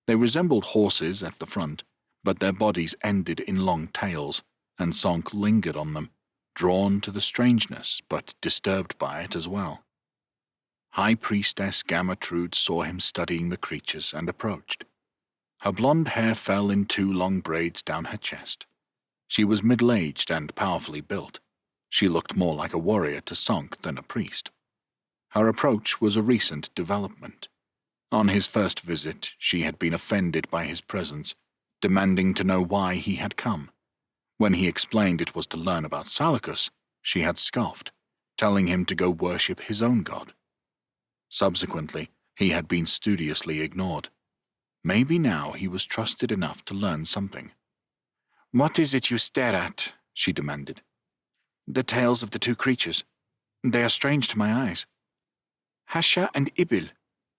They resembled horses at the front, but their bodies ended in long tails, and Sonk lingered on them, drawn to the strangeness but disturbed by it as well. High Priestess Gamatrude saw him studying the creatures and approached. Her blonde hair fell in two long braids down her chest. She was middle-aged and powerfully built. She looked more like a warrior to Sonk than a priest. Her approach was a recent development. On his first visit, she had been offended by his presence, demanding to know why he had come. When he explained it was to learn about Salacus, she had scoffed, telling him to go worship his own god. Subsequently, he had been studiously ignored. Maybe now he was trusted enough to learn something. "What is it you stare at?" she demanded. "The tails of the two creatures. They are strange to my eyes. Hasha and Ibil,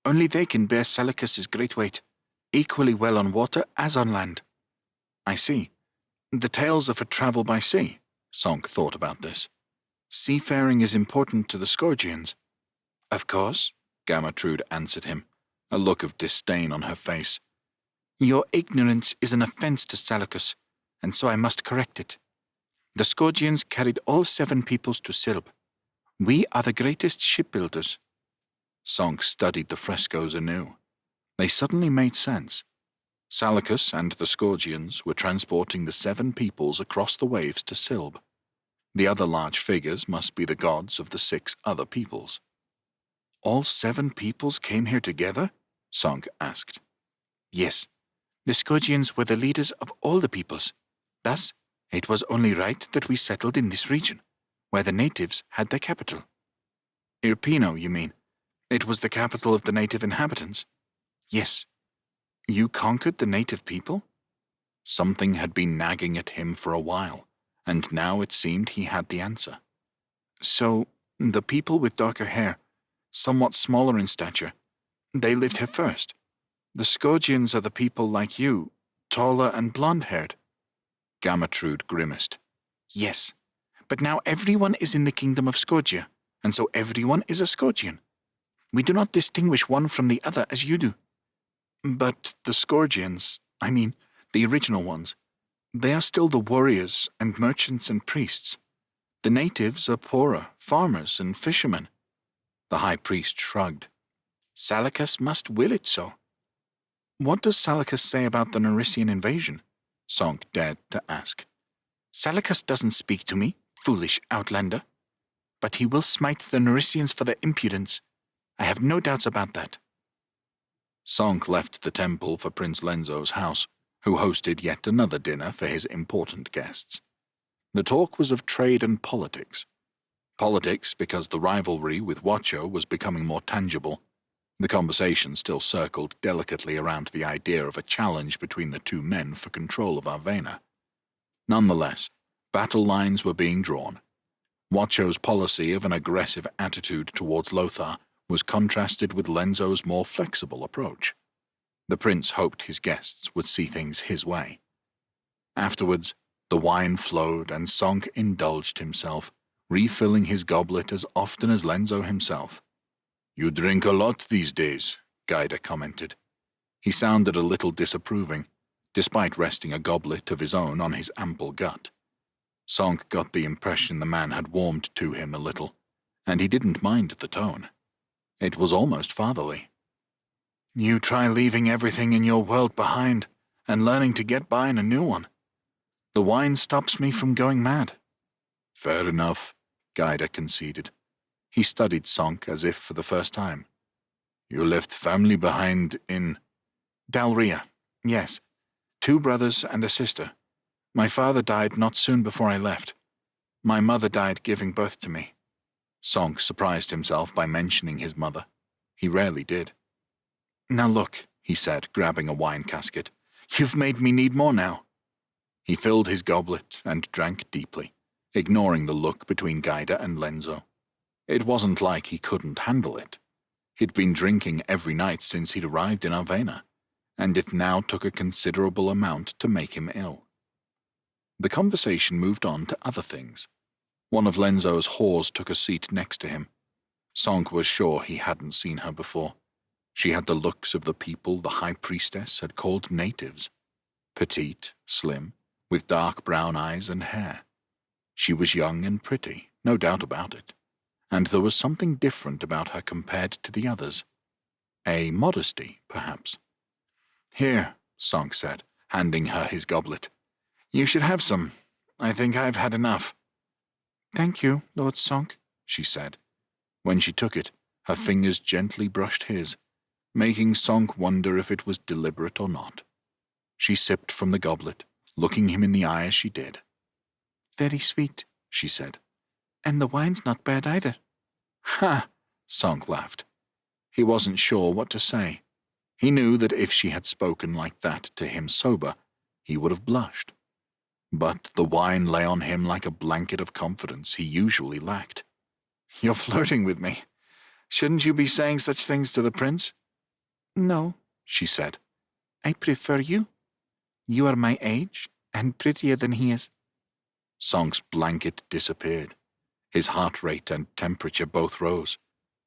only they can bear Salacus's great weight, equally well on water as on land." "I see. The tails are for travel by sea." Sonk thought about this. "Seafaring is important to the Scourgians." "Of course," Gamatrude answered him, a look of disdain on her face. "Your ignorance is an offense to Salacus, and so I must correct it. The Scourgians carried all 7 peoples to Silb. We are the greatest shipbuilders." Sonk studied the frescoes anew. They suddenly made sense. Salacus and the Scourgians were transporting the 7 peoples across the waves to Silb. The other large figures must be the gods of the 6 other peoples. "All 7 peoples came here together?" Sonk asked. "Yes. The Scourgians were the leaders of all the peoples. Thus, it was only right that we settled in this region, where the natives had their capital." "Irpino, you mean? It was the capital of the native inhabitants?" "Yes." "You conquered the native people?" Something had been nagging at him for a while, and now it seemed he had the answer. "So, the people with darker hair, somewhat smaller in stature, they lived here first. The Scourgians are the people like you, taller and blonde-haired." Gamatrude grimaced. "Yes, but now everyone is in the kingdom of Scourgia, and so everyone is a Scourgian. We do not distinguish one from the other as you do." "But the Scourgians, I mean, the original ones, they are still the warriors and merchants and priests. The natives are poorer, farmers and fishermen." The high priest shrugged. "Salacus must will it so." "What does Salacus say about the Narician invasion?" Sonk dared to ask. "Salacus doesn't speak to me, foolish outlander. But he will smite the Naricians for their impudence. I have no doubts about that." Sonk left the temple for Prince Lenzo's house, who hosted yet another dinner for his important guests. The talk was of trade and politics. Politics because the rivalry with Watcho was becoming more tangible. The conversation still circled delicately around the idea of a challenge between the 2 men for control of Arvena. Nonetheless, battle lines were being drawn. Watcho's policy of an aggressive attitude towards Lothar was contrasted with Lenzo's more flexible approach. The prince hoped his guests would see things his way. Afterwards, the wine flowed and Sonk indulged himself, refilling his goblet as often as Lenzo himself. "You drink a lot these days," Gaida commented. He sounded a little disapproving, despite resting a goblet of his own on his ample gut. Sonk got the impression the man had warmed to him a little, and he didn't mind the tone. It was almost fatherly. "You try leaving everything in your world behind and learning to get by in a new one. The wine stops me from going mad." "Fair enough," Gaida conceded. He studied Sonk as if for the first time. "You left family behind in—" "Dalria, yes. 2 brothers and a sister. My father died not soon before I left. My mother died giving birth to me." Sonk surprised himself by mentioning his mother. He rarely did. "Now look," he said, grabbing a wine casket. "You've made me need more now." He filled his goblet and drank deeply, ignoring the look between Gaida and Lenzo. It wasn't like he couldn't handle it. He'd been drinking every night since he'd arrived in Avena, and it now took a considerable amount to make him ill. The conversation moved on to other things. One of Lenzo's whores took a seat next to him. Sonk was sure he hadn't seen her before. She had the looks of the people the High Priestess had called natives. Petite, slim, with dark brown eyes and hair. She was young and pretty, no doubt about it, and there was something different about her compared to the others. A modesty, perhaps. "Here," Sonk said, handing her his goblet. "You should have some. I think I've had enough." "Thank you, Lord Sonk," she said. When she took it, her fingers gently brushed his, making Sonk wonder if it was deliberate or not. She sipped from the goblet, looking him in the eye as she did. "Very sweet," she said. "And the wine's not bad either." "Ha!" Sonk laughed. He wasn't sure what to say. He knew that if she had spoken like that to him sober, he would have blushed. But the wine lay on him like a blanket of confidence he usually lacked. "You're flirting with me. Shouldn't you be saying such things to the prince?" "No," she said. "I prefer you. You are my age, and prettier than he is." Sonk's blanket disappeared. His heart rate and temperature both rose,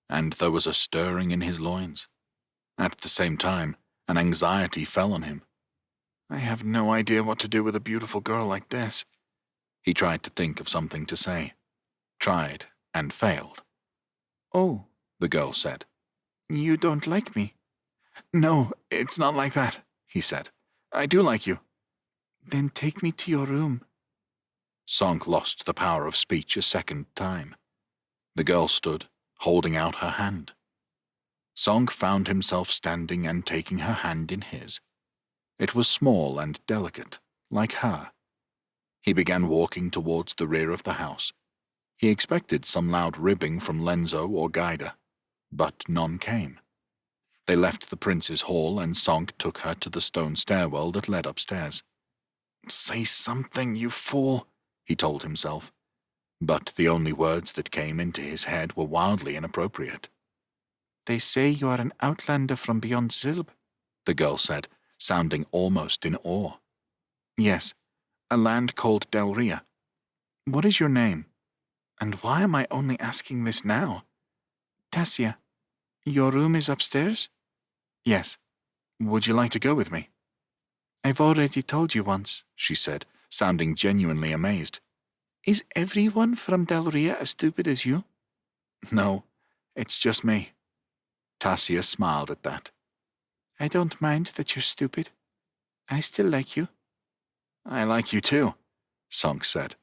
and there was a stirring in his loins. At the same time, an anxiety fell on him. "I have no idea what to do with a beautiful girl like this." He tried to think of something to say. Tried and failed. "Oh," the girl said. "You don't like me?" "No, it's not like that," he said. "I do like you." "Then take me to your room." Sonk lost the power of speech a second time. The girl stood, holding out her hand. Sonk found himself standing and taking her hand in his. It was small and delicate, like her. He began walking towards the rear of the house. He expected some loud ribbing from Lenzo or Gaida, but none came. They left the prince's hall, and Sonk took her to the stone stairwell that led upstairs. "Say something, you fool," he told himself. But the only words that came into his head were wildly inappropriate. "They say you are an outlander from beyond Zilb," the girl said, sounding almost in awe. "Yes, a land called Delria. What is your name? And why am I only asking this now?" "Tassia. Your room is upstairs?" "Yes. Would you like to go with me?" "I've already told you once," she said, sounding genuinely amazed. "Is everyone from Delria as stupid as you?" "No, it's just me." Tassia smiled at that. "I don't mind that you're stupid. I still like you." "I like you too," Sonk said.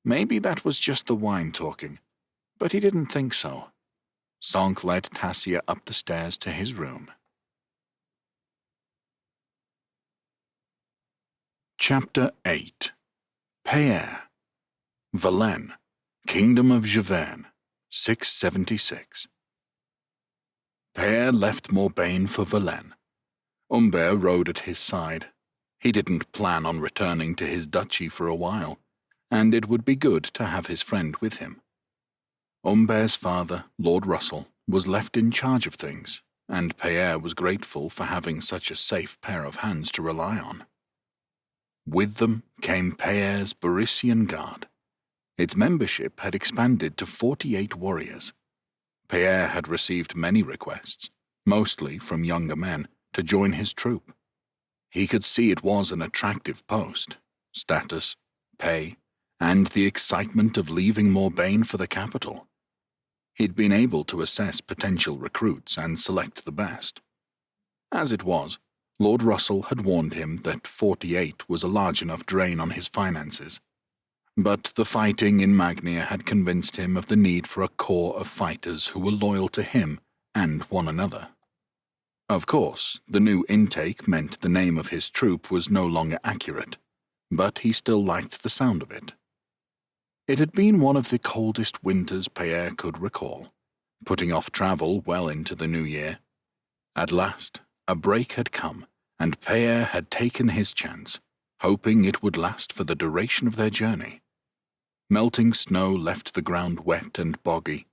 Maybe that was just the wine talking, but he didn't think so. Sonk led Tassia up the stairs to his room. Chapter 8. Paer. Velen, Kingdom of Javern, 676. Paer left Morbagne for Velen. Humbert rode at his side. He didn't plan on returning to his duchy for a while, and it would be good to have his friend with him. Humbert's father, Lord Russell, was left in charge of things, and Paer was grateful for having such a safe pair of hands to rely on. With them came Paer's Barician Guard. Its membership had expanded to 48 warriors. Paer had received many requests, mostly from younger men, to join his troop. He could see it was an attractive post, status, pay, and the excitement of leaving Morbagne for the capital. He'd been able to assess potential recruits and select the best. As it was, Lord Russell had warned him that 48 was a large enough drain on his finances. But the fighting in Magnia had convinced him of the need for a corps of fighters who were loyal to him and one another. Of course, the new intake meant the name of his troop was no longer accurate, but he still liked the sound of it. It had been one of the coldest winters Paer could recall, putting off travel well into the new year. At last, a break had come, and Paer had taken his chance, hoping it would last for the duration of their journey. Melting snow left the ground wet and boggy.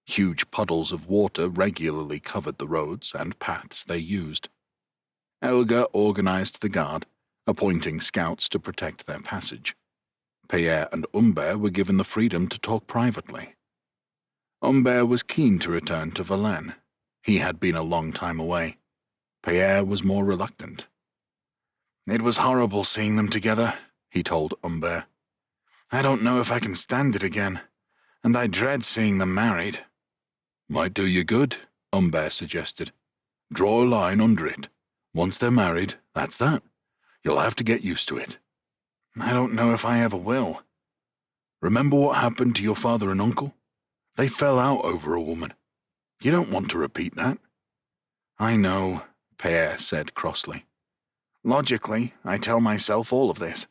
Huge puddles of water regularly covered the roads and paths they used. Elga organized the guard, appointing scouts to protect their passage. Pierre and Humbert were given the freedom to talk privately. Humbert was keen to return to Verlaine. He had been a long time away. Pierre was more reluctant. "It was horrible seeing them together," he told Humbert. "I don't know if I can stand it again, and I dread seeing them married." "Might do you good," Humbert suggested. "Draw a line under it. Once they're married, that's that. You'll have to get used to it." "I don't know if I ever will." "Remember what happened to your father and uncle? They fell out over a woman. You don't want to repeat that." "I know," Pierre said crossly. "Logically, I tell myself all of this.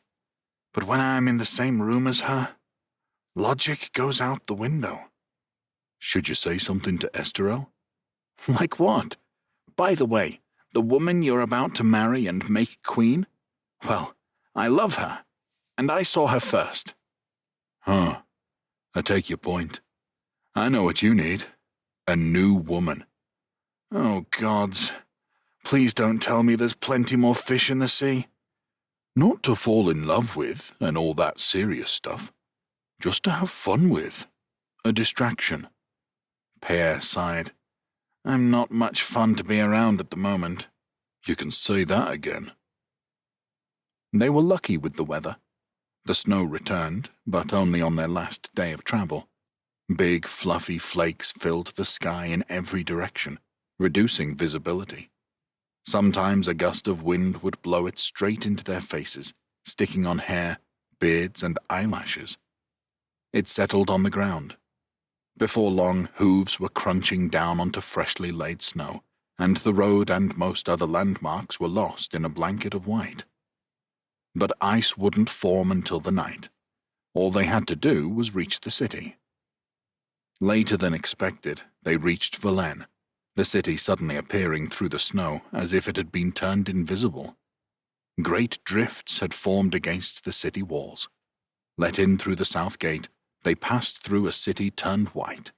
But when I'm in the same room as her, logic goes out the window." "Should you say something to Esterel?" "Like what? By the way, the woman you're about to marry and make queen? Well, I love her, and I saw her first." "Huh. I take your point. I know what you need. A new woman." "Oh, gods. Please don't tell me there's plenty more fish in the sea." "Not to fall in love with and all that serious stuff. Just to have fun with. A distraction." Pierre sighed. "I'm not much fun to be around at the moment." "You can say that again." They were lucky with the weather. The snow returned, but only on their last day of travel. Big, fluffy flakes filled the sky in every direction, reducing visibility. Sometimes a gust of wind would blow it straight into their faces, sticking on hair, beards, and eyelashes. It settled on the ground. Before long, hooves were crunching down onto freshly laid snow, and the road and most other landmarks were lost in a blanket of white. But ice wouldn't form until the night. All they had to do was reach the city. Later than expected, they reached Verlaine, the city suddenly appearing through the snow as if it had been turned invisible. Great drifts had formed against the city walls. Let in through the south gate, they passed through a city turned white.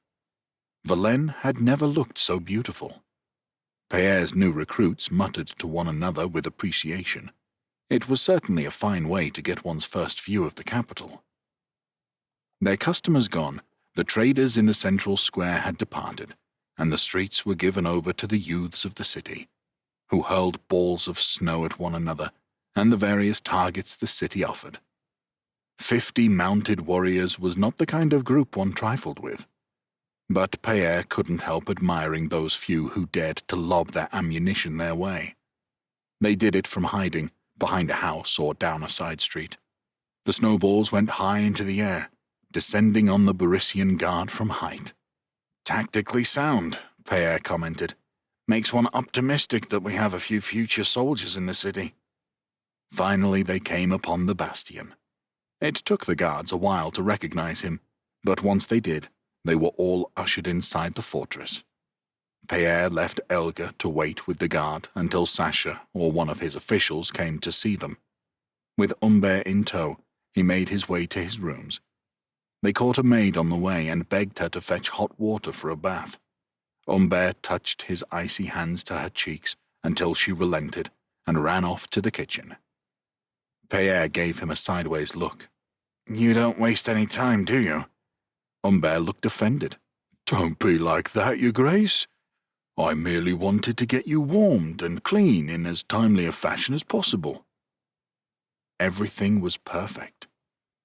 Verlaine had never looked so beautiful. Pierre's new recruits muttered to one another with appreciation. It was certainly a fine way to get one's first view of the capital. Their customers gone, the traders in the central square had departed, and the streets were given over to the youths of the city, who hurled balls of snow at one another and the various targets the city offered. 50 mounted warriors was not the kind of group one trifled with. But Pierre couldn't help admiring those few who dared to lob their ammunition their way. They did it from hiding, behind a house or down a side street. The snowballs went high into the air, descending on the Barisian guard from height. "Tactically sound," Pierre commented. "Makes one optimistic that we have a few future soldiers in the city." Finally they came upon the bastion. It took the guards a while to recognize him, but once they did, they were all ushered inside the fortress. Pierre left Elga to wait with the guard until Sasha or one of his officials came to see them. With Humbert in tow, he made his way to his rooms. They caught a maid on the way and begged her to fetch hot water for a bath. Humbert touched his icy hands to her cheeks until she relented and ran off to the kitchen. Pierre gave him a sideways look. "You don't waste any time, do you?" Humbert looked offended. "Don't be like that, your grace. I merely wanted to get you warmed and clean in as timely a fashion as possible." Everything was perfect.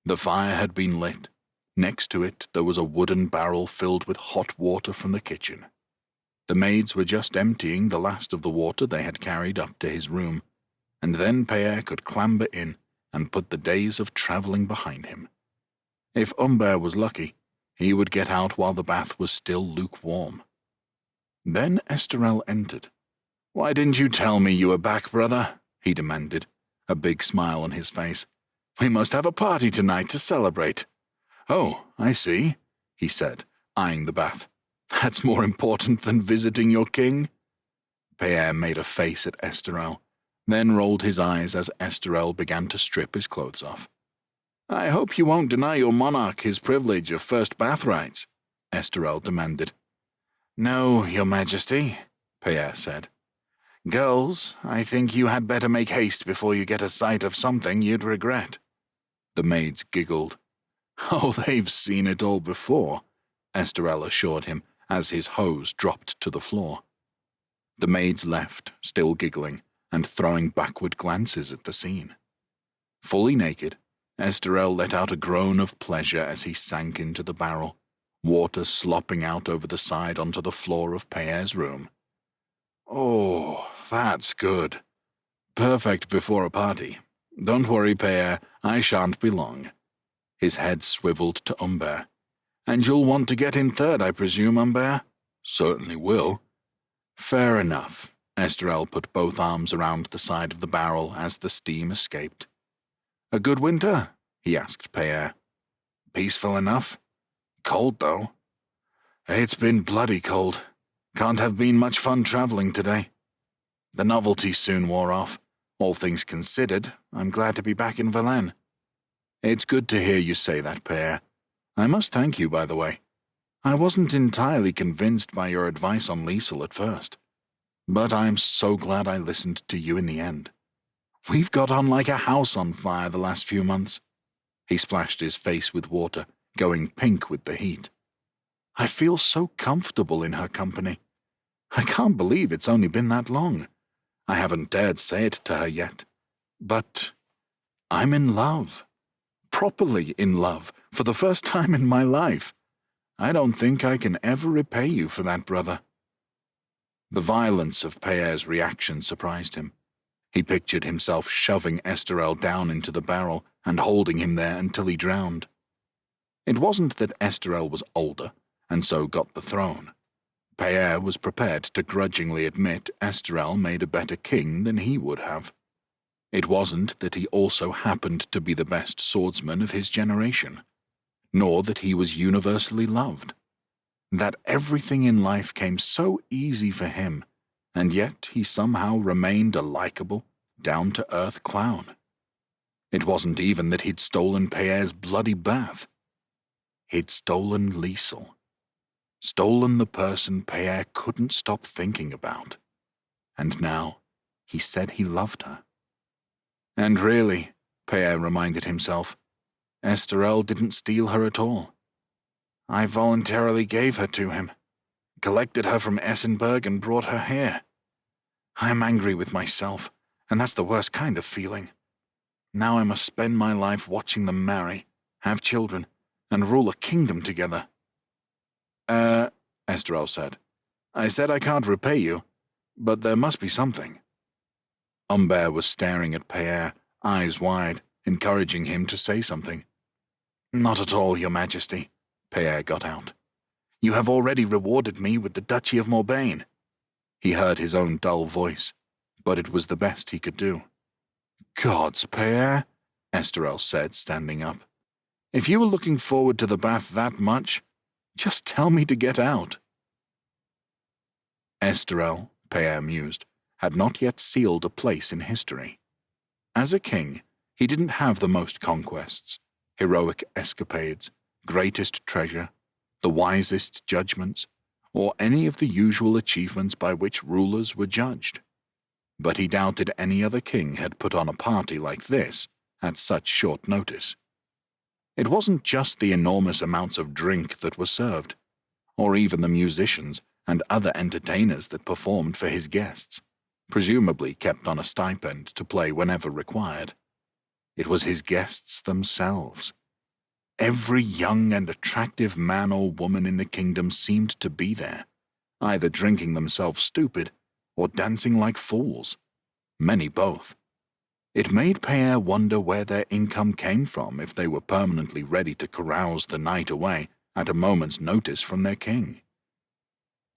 The fire had been lit. Next to it there was a wooden barrel filled with hot water from the kitchen. The maids were just emptying the last of the water they had carried up to his room, and then Pierre could clamber in and put the days of travelling behind him. If Humbert was lucky, he would get out while the bath was still lukewarm. Then Esterel entered. "Why didn't you tell me you were back, brother?" he demanded, a big smile on his face. "We must have a party tonight to celebrate." "Oh, I see," he said, eyeing the bath. "That's more important than visiting your king?" Pierre made a face at Esterel. then rolled his eyes as Esterel began to strip his clothes off. "I hope you won't deny your monarch his privilege of first bath rights," Esterel demanded. "No, your majesty," Pierre said. "Girls, I think you had better make haste before you get a sight of something you'd regret." The maids giggled. "Oh, they've seen it all before," Esterel assured him as his hose dropped to the floor. The maids left, still giggling, and throwing backward glances at the scene. Fully naked, Esterel let out a groan of pleasure as he sank into the barrel, water slopping out over the side onto the floor of Pierre's room. "Oh, that's good. Perfect before a party. Don't worry, Pierre, I shan't be long." His head swiveled to Humbert. "And you'll want to get in third, I presume, Humbert?" "Certainly will." "Fair enough." Esterel put both arms around the side of the barrel as the steam escaped. "A good winter?" he asked Pierre. "Peaceful enough. Cold, though." "It's been bloody cold. Can't have been much fun traveling today." The novelty soon wore off. All things considered, I'm glad to be back in Verlaine. "It's good to hear you say that, Pierre. I must thank you, by the way. I wasn't entirely convinced by your advice on Liesel at first, but I'm so glad I listened to you in the end. We've got on like a house on fire the last few months." He splashed his face with water, going pink with the heat. "I feel so comfortable in her company. I can't believe it's only been that long. I haven't dared say it to her yet. But I'm in love. Properly in love, for the first time in my life. I don't think I can ever repay you for that, brother." The violence of Pierre's reaction surprised him. He pictured himself shoving Esterel down into the barrel and holding him there until he drowned. It wasn't that Esterel was older, and so got the throne. Pierre was prepared to grudgingly admit Esterel made a better king than he would have. It wasn't that he also happened to be the best swordsman of his generation, nor that he was universally loved. That everything in life came so easy for him, and yet he somehow remained a likable, down-to-earth clown. It wasn't even that he'd stolen Pierre's bloody bath. He'd stolen Liesel. Stolen the person Pierre couldn't stop thinking about. And now he said he loved her. And really, Pierre reminded himself, Esterel didn't steal her at all. I voluntarily gave her to him, collected her from Essenberg and brought her here. I'm angry with myself, and that's the worst kind of feeling. Now I must spend my life watching them marry, have children, and rule a kingdom together. Esterel said. I said I can't repay you, but there must be something. Humbert was staring at Pierre, eyes wide, encouraging him to say something. Not at all, your majesty, Pierre got out. You have already rewarded me with the Duchy of Morbagne. He heard his own dull voice, but it was the best he could do. Gods, Pierre, Esterel said, standing up. If you were looking forward to the bath that much, just tell me to get out. Esterel, Pierre mused, had not yet sealed a place in history. As a king, he didn't have the most conquests, heroic escapades, greatest treasure, the wisest judgments, or any of the usual achievements by which rulers were judged. But he doubted any other king had put on a party like this at such short notice. It wasn't just the enormous amounts of drink that were served, or even the musicians and other entertainers that performed for his guests, presumably kept on a stipend to play whenever required. It was his guests themselves. Every young and attractive man or woman in the kingdom seemed to be there, either drinking themselves stupid or dancing like fools. Many both. It made Pierre wonder where their income came from if they were permanently ready to carouse the night away at a moment's notice from their king.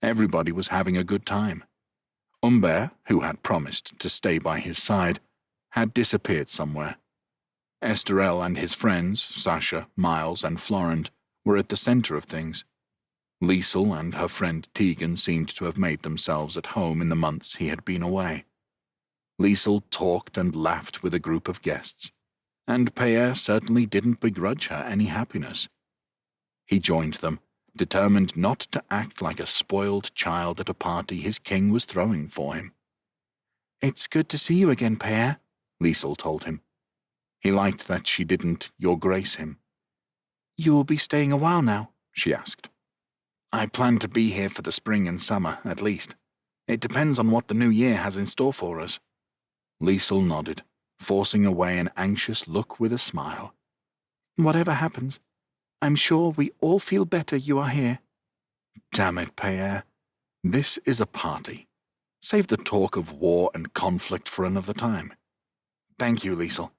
Everybody was having a good time. Humbert, who had promised to stay by his side, had disappeared somewhere. Esterel and his friends, Sasha, Miles, and Florent, were at the center of things. Liesel and her friend Tegan seemed to have made themselves at home in the months he had been away. Liesel talked and laughed with a group of guests, and Pierre certainly didn't begrudge her any happiness. He joined them, determined not to act like a spoiled child at a party his king was throwing for him. "It's good to see you again, Pierre," Liesel told him. He liked that she didn't Your Grace him. "You will be staying a while now?" she asked. "I plan to be here for the spring and summer, at least. It depends on what the new year has in store for us." Liesel nodded, forcing away an anxious look with a smile. "Whatever happens, I'm sure we all feel better you are here." Damn it, Pierre. This is a party. Save the talk of war and conflict for another time. "Thank you, Liesel.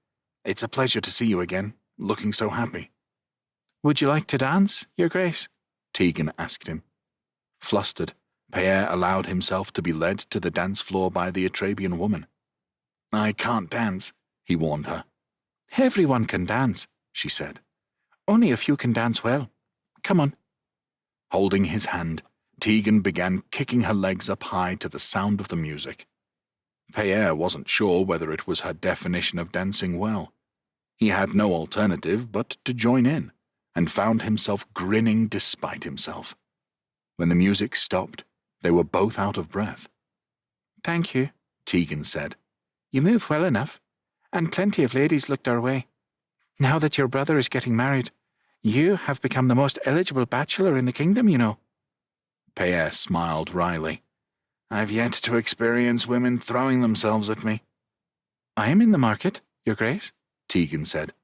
It's a pleasure to see you again, looking so happy." "Would you like to dance, Your Grace?" Tegan asked him. Flustered, Pierre allowed himself to be led to the dance floor by the Atrabian woman. "I can't dance," he warned her. "Everyone can dance," she said. "Only a few can dance well. Come on." Holding his hand, Tegan began kicking her legs up high to the sound of the music. Pierre wasn't sure whether it was her definition of dancing well. He had no alternative but to join in, and found himself grinning despite himself. When the music stopped, they were both out of breath. "Thank you," Tegan said. "You move well enough, and plenty of ladies looked our way. Now that your brother is getting married, you have become the most eligible bachelor in the kingdom, you know." Pierre smiled wryly. "I've yet to experience women throwing themselves at me." "I am in the market, Your Grace," Tegan said.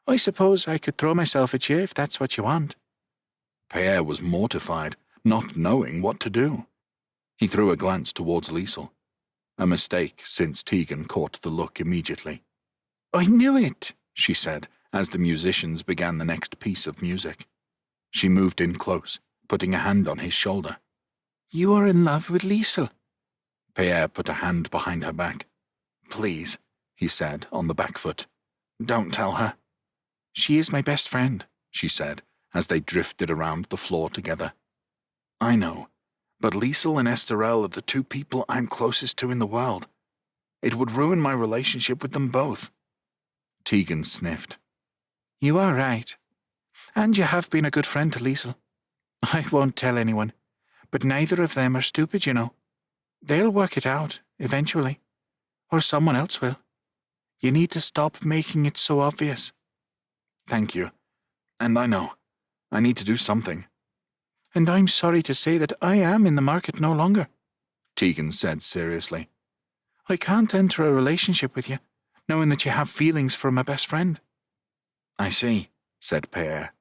"I suppose I could throw myself at you if that's what you want." Pierre was mortified, not knowing what to do. He threw a glance towards Liesel. A mistake, since Tegan caught the look immediately. "I knew it," she said, as the musicians began the next piece of music. She moved in close, putting a hand on his shoulder. "You are in love with Liesel." Pierre put a hand behind her back. "Please," he said, on the back foot. "Don't tell her." "She is my best friend," she said, as they drifted around the floor together. "I know, but Liesel and Esterelle are the two people I'm closest to in the world. It would ruin my relationship with them both." Tegan sniffed. "You are right. And you have been a good friend to Liesel. I won't tell anyone, but neither of them are stupid, you know. They'll work it out, eventually. Or someone else will. You need to stop making it so obvious." "Thank you. And I know. I need to do something." "And I'm sorry to say that I am in the market no longer," Tegan said seriously. "I can't enter a relationship with you, knowing that you have feelings for my best friend." "I see," said Pierre.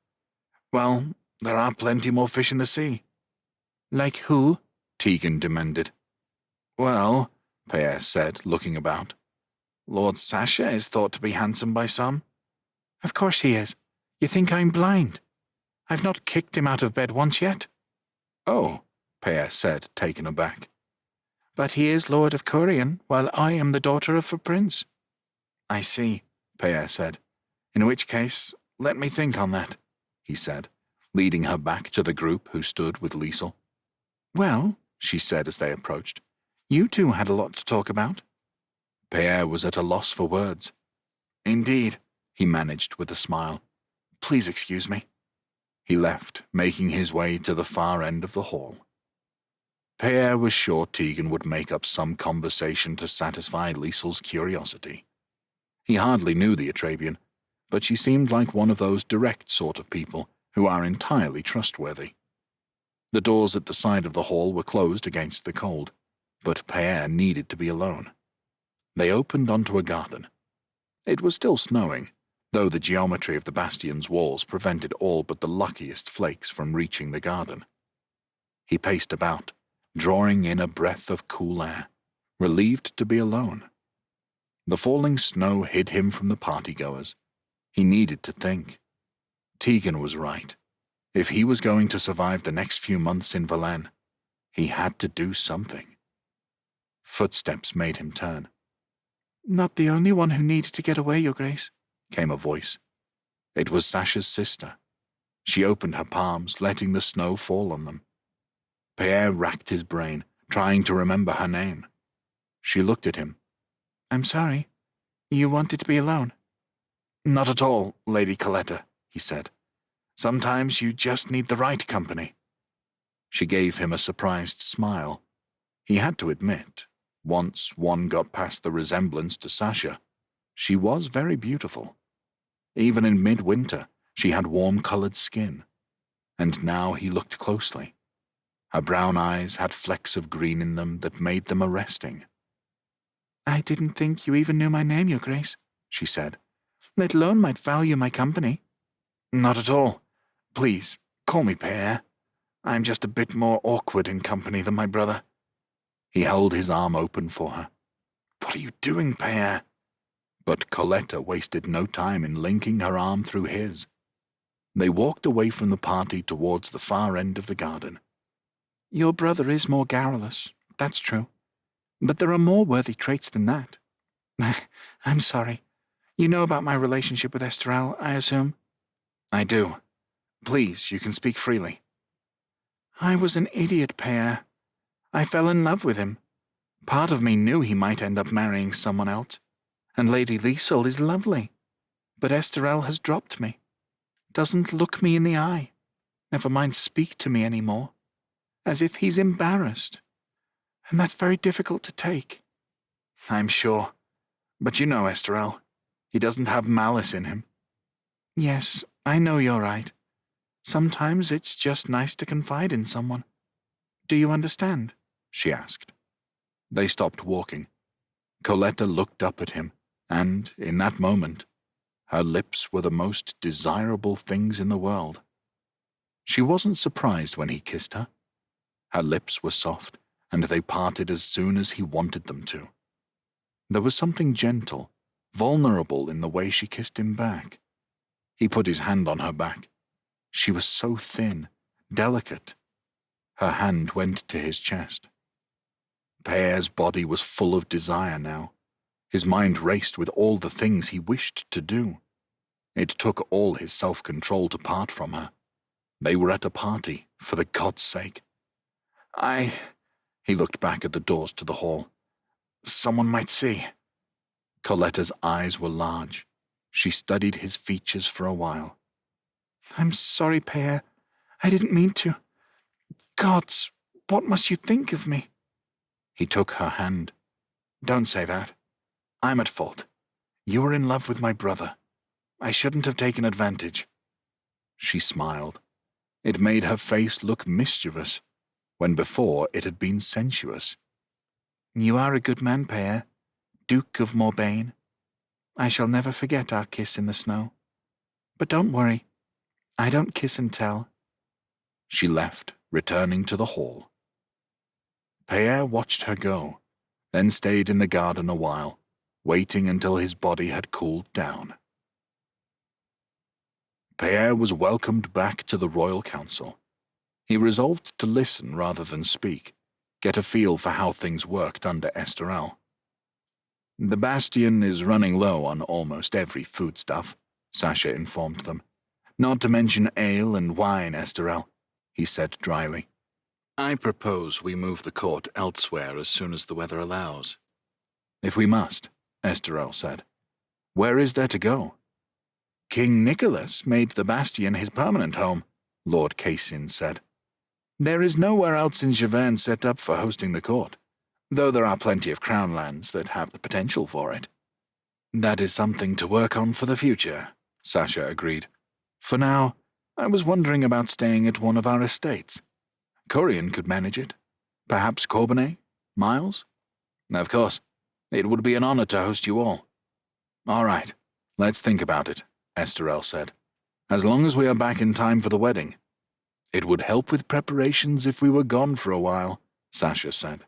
"Well, there are plenty more fish in the sea." "Like who?" Tegan demanded. "Well," Pierre said, looking about, "Lord Sasha is thought to be handsome by some." "Of course he is. You think I'm blind? I've not kicked him out of bed once yet." "Oh," Pierre said, taken aback. "But he is Lord of Corian, while I am the daughter of a prince." "I see," Pierre said. "In which case, let me think on that," he said, leading her back to the group who stood with Liesel. "Well," she said as they approached, "you two had a lot to talk about." Pierre was at a loss for words. "Indeed," he managed with a smile. "Please excuse me." He left, making his way to the far end of the hall. Pierre was sure Tegan would make up some conversation to satisfy Liesel's curiosity. He hardly knew the Atrabian, but she seemed like one of those direct sort of people who are entirely trustworthy. The doors at the side of the hall were closed against the cold, but Pierre needed to be alone. They opened onto a garden. It was still snowing, though the geometry of the bastion's walls prevented all but the luckiest flakes from reaching the garden. He paced about, drawing in a breath of cool air, relieved to be alone. The falling snow hid him from the partygoers. He needed to think. Tegan was right. If he was going to survive the next few months in Valenne, he had to do something. Footsteps made him turn. "Not the only one who needed to get away, Your Grace," came a voice. It was Sasha's sister. She opened her palms, letting the snow fall on them. Pierre racked his brain, trying to remember her name. She looked at him. I'm sorry. You wanted to be alone. Not at all, Lady Coletta, he said. Sometimes you just need the right company. She gave him a surprised smile. He had to admit, once one got past the resemblance to Sasha, she was very beautiful. Even in midwinter, she had warm-colored skin. And now he looked closely. Her brown eyes had flecks of green in them that made them arresting. I didn't think you even knew my name, Your Grace, she said, let alone might value my company. Not at all. Please, call me Père. I'm just a bit more awkward in company than my brother. He held his arm open for her. What are you doing, Père? But Coletta wasted no time in linking her arm through his. They walked away from the party towards the far end of the garden. Your brother is more garrulous, that's true. But there are more worthy traits than that. I'm sorry. You know about my relationship with Esterel, I assume? I do. Please, you can speak freely. I was an idiot, Père. I fell in love with him. Part of me knew he might end up marrying someone else. And Lady Liesel is lovely. But Esterel has dropped me. Doesn't look me in the eye. Never mind speak to me any more. As if he's embarrassed. And that's very difficult to take. I'm sure. But you know, Esterel, he doesn't have malice in him. Yes, I know you're right. Sometimes it's just nice to confide in someone. Do you understand? She asked. They stopped walking. Coletta looked up at him, and, in that moment, her lips were the most desirable things in the world. She wasn't surprised when he kissed her. Her lips were soft, and they parted as soon as he wanted them to. There was something gentle, vulnerable in the way she kissed him back. He put his hand on her back. She was so thin, delicate. Her hand went to his chest. Père's body was full of desire now. His mind raced with all the things he wished to do. It took all his self-control to part from her. They were at a party, for the God's sake. He looked back at the doors to the hall. Someone might see. Coletta's eyes were large. She studied his features for a while. I'm sorry, Père. I didn't mean to. Gods, what must you think of me? He took her hand. Don't say that. I'm at fault. You were in love with my brother. I shouldn't have taken advantage. She smiled. It made her face look mischievous, when before it had been sensuous. You are a good man, Père, Duke of Morbagne. I shall never forget our kiss in the snow. But don't worry. I don't kiss and tell. She left, returning to the hall. Père watched her go, then stayed in the garden a while, waiting until his body had cooled down. Père was welcomed back to the royal council. He resolved to listen rather than speak, get a feel for how things worked under Esterel. The bastion is running low on almost every foodstuff, Sasha informed them. Not to mention ale and wine, Esterel, he said dryly. I propose we move the court elsewhere as soon as the weather allows. If we must, Esterel said. Where is there to go? King Nicholas made the bastion his permanent home, Lord Casin said. There is nowhere else in Giverny set up for hosting the court, though there are plenty of crown lands that have the potential for it. That is something to work on for the future, Sasha agreed. For now, I was wondering about staying at one of our estates. Corian could manage it. Perhaps Corbenet? Miles? Of course. It would be an honor to host you all. All right, let's think about it, Esterel said. As long as we are back in time for the wedding. It would help with preparations if we were gone for a while, Sasha said.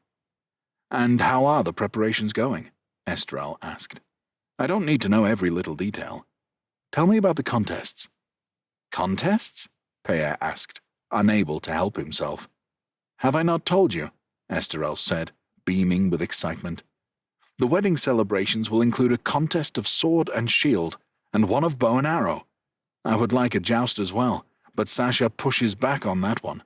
And how are the preparations going? Esterel asked. I don't need to know every little detail. Tell me about the contests. Contests? Père asked, unable to help himself. Have I not told you? Esterel said, beaming with excitement. The wedding celebrations will include a contest of sword and shield, and one of bow and arrow. I would like a joust as well, but Sasha pushes back on that one.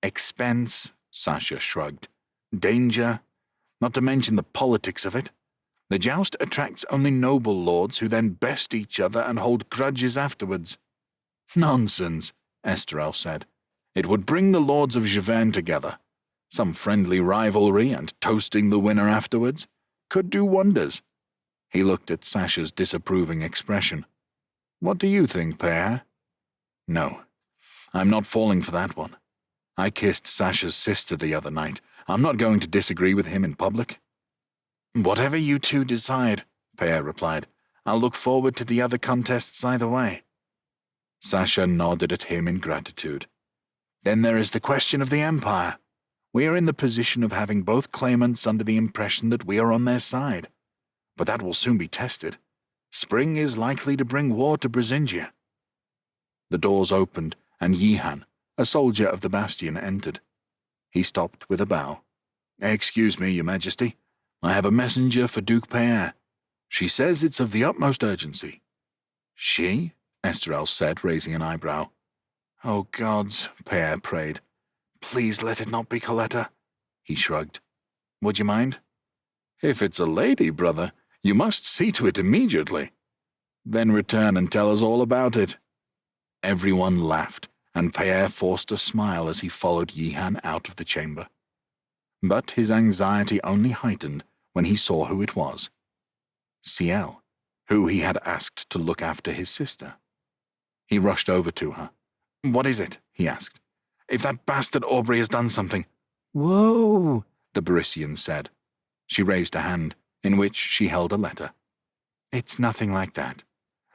Expense, Sasha shrugged. Danger, not to mention the politics of it. The joust attracts only noble lords who then best each other and hold grudges afterwards." "Nonsense," Esterel said. "It would bring the lords of Javern together. Some friendly rivalry and toasting the winner afterwards could do wonders." He looked at Sasha's disapproving expression. "What do you think, Père?" "No, I'm not falling for that one. I kissed Sasha's sister the other night. I'm not going to disagree with him in public." "Whatever you two decide," Père replied, "I'll look forward to the other contests either way." Sasha nodded at him in gratitude. "Then there is the question of the Empire. We are in the position of having both claimants under the impression that we are on their side. But that will soon be tested. Spring is likely to bring war to Brisingia." The doors opened, and Yihan, a soldier of the Bastion, entered. He stopped with a bow. "Excuse me, Your Majesty. I have a messenger for Duke Père. She says it's of the utmost urgency." "She?" Esterel said, raising an eyebrow. "Oh gods," Père prayed. "Please let it not be Coletta." He shrugged. "Would you mind?" "If it's a lady, brother, you must see to it immediately. Then return and tell us all about it." Everyone laughed, and Père forced a smile as he followed Yihan out of the chamber. But his anxiety only heightened when he saw who it was. Ciel, who he had asked to look after his sister. He rushed over to her. "What is it?" he asked. "If that bastard Aubrey has done something—" "Whoa," the Barisian said. She raised a hand, in which she held a letter. "It's nothing like that.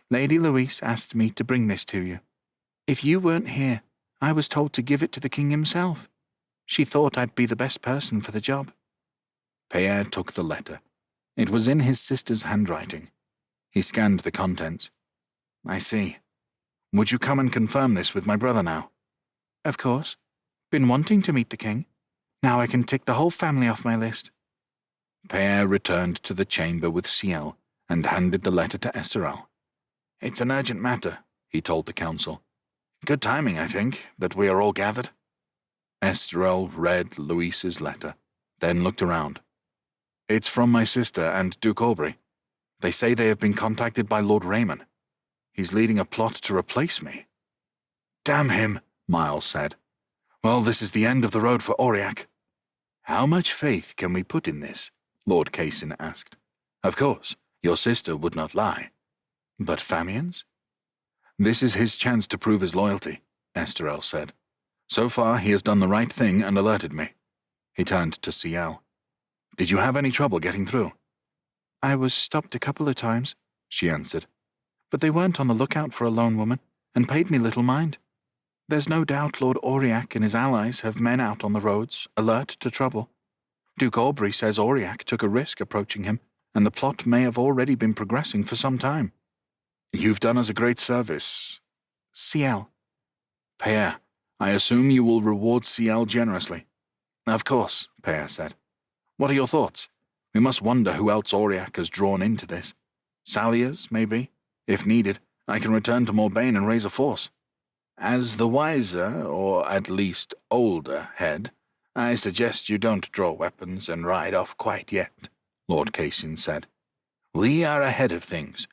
Lady Louise asked me to bring this to you. If you weren't here, I was told to give it to the king himself. She thought I'd be the best person for the job." Père took the letter. It was in his sister's handwriting. He scanned the contents. "I see. Would you come and confirm this with my brother now?" "Of course. Been wanting to meet the king. Now I can tick the whole family off my list." Père returned to the chamber with Ciel and handed the letter to Esterel. "It's an urgent matter," he told the council. "Good timing, I think, that we are all gathered." Esterel read Louise's letter, then looked around. "It's from my sister and Duke Aubrey. They say they have been contacted by Lord Raymond. He's leading a plot to replace me." "Damn him," Miles said. "Well, this is the end of the road for Aurillac." "How much faith can we put in this?" Lord Casin asked. "Of course, your sister would not lie. But Famien's?" "This is his chance to prove his loyalty," Esterel said. "So far, he has done the right thing and alerted me." He turned to Ciel. "Did you have any trouble getting through?" "I was stopped a couple of times," she answered. "But they weren't on the lookout for a lone woman, and paid me little mind. There's no doubt Lord Aurillac and his allies have men out on the roads, alert to trouble. Duke Aubrey says Aurillac took a risk approaching him, and the plot may have already been progressing for some time." "You've done us a great service." Ciel." "Père, I assume you will reward Ciel generously." "Of course," Père said. "What are your thoughts? We must wonder who else Aurillac has drawn into this. Saliers, maybe? If needed, I can return to Morbagne and raise a force. As the wiser, or at least older, head, I suggest you don't draw weapons and ride off quite yet," Lord Casin said. "We are ahead of things.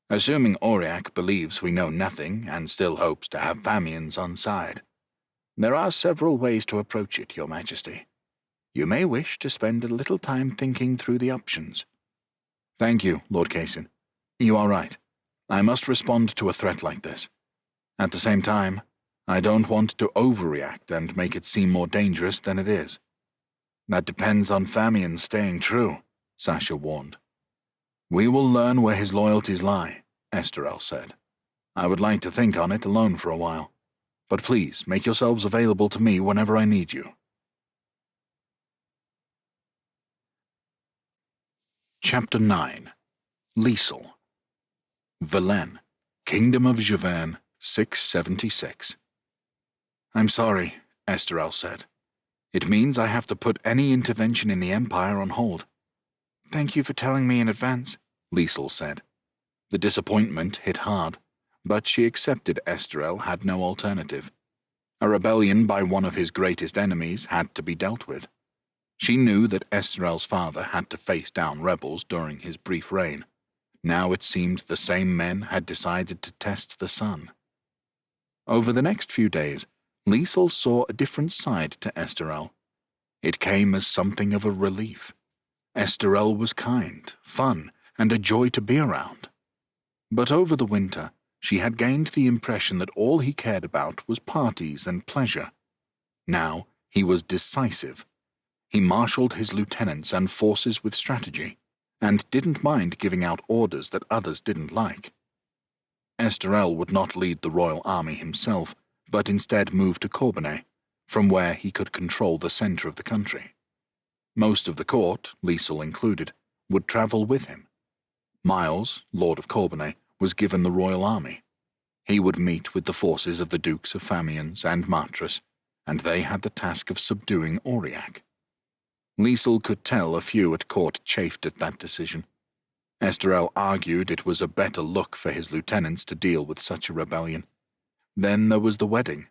Assuming Aurillac believes we know nothing and still hopes to have Famiens on side. There are several ways to approach it, Your Majesty. You may wish to spend a little time thinking through the options." "Thank you, Lord Casin. You are right. I must respond to a threat like this. At the same time, I don't want to overreact and make it seem more dangerous than it is." "That depends on Famiens staying true," Sasha warned. "We will learn where his loyalties lie," Esterel said. "I would like to think on it alone for a while. But please make yourselves available to me whenever I need you." Chapter 9. Liesel. Verlaine, Kingdom of Javern, 676. "I'm sorry," Esterel said. "It means I have to put any intervention in the Empire on hold." "Thank you for telling me in advance," Liesel said. The disappointment hit hard, but she accepted Esterel had no alternative. A rebellion by one of his greatest enemies had to be dealt with. She knew that Esterel's father had to face down rebels during his brief reign. Now it seemed the same men had decided to test the son. Over the next few days, Liesel saw a different side to Esterel. It came as something of a relief. Esterel was kind, fun, and a joy to be around. But over the winter, she had gained the impression that all he cared about was parties and pleasure. Now he was decisive. He marshaled his lieutenants and forces with strategy, and didn't mind giving out orders that others didn't like. Esterel would not lead the royal army himself, but instead moved to Corbinay, from where he could control the center of the country. Most of the court, Liesel included, would travel with him. Miles, Lord of Corbinay, was given the royal army. He would meet with the forces of the Dukes of Famiens and Martres, and they had the task of subduing Aurillac. Liesel could tell a few at court chafed at that decision. Esterel argued it was a better look for his lieutenants to deal with such a rebellion. Then there was the wedding.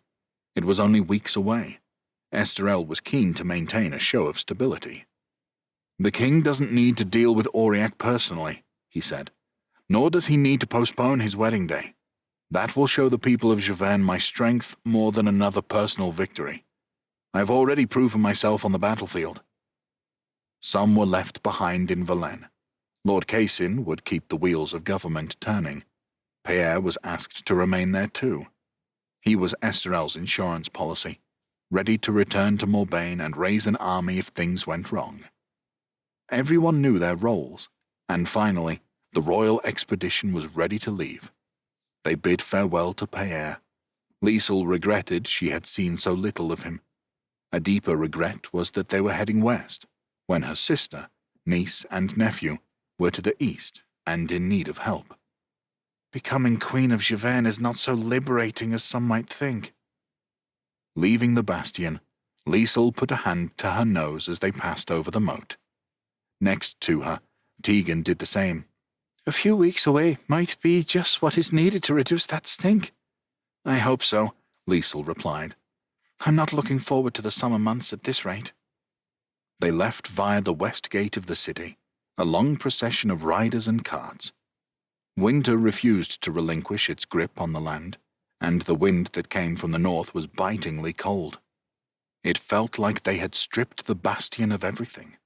It was only weeks away. Esterel was keen to maintain a show of stability. "The king doesn't need to deal with Aurillac personally," he said, "nor does he need to postpone his wedding day. That will show the people of Javerne my strength more than another personal victory. I have already proven myself on the battlefield." Some were left behind in Valenne. Lord Casin would keep the wheels of government turning. Pierre was asked to remain there too. He was Esterel's insurance policy, ready to return to Morbagne and raise an army if things went wrong. Everyone knew their roles, and finally, the royal expedition was ready to leave. They bid farewell to Pierre. Liesel regretted she had seen so little of him. A deeper regret was that they were heading west, when her sister, niece, and nephew were to the east and in need of help. "Becoming Queen of Javerne is not so liberating as some might think." Leaving the bastion, Liesel put a hand to her nose as they passed over the moat. Next to her, Tegan did the same. "A few weeks away might be just what is needed to reduce that stink." "I hope so," Liesel replied. "I'm not looking forward to the summer months at this rate." They left via the west gate of the city, a long procession of riders and carts. Winter refused to relinquish its grip on the land, and the wind that came from the north was bitingly cold. It felt like they had stripped the bastion of everything.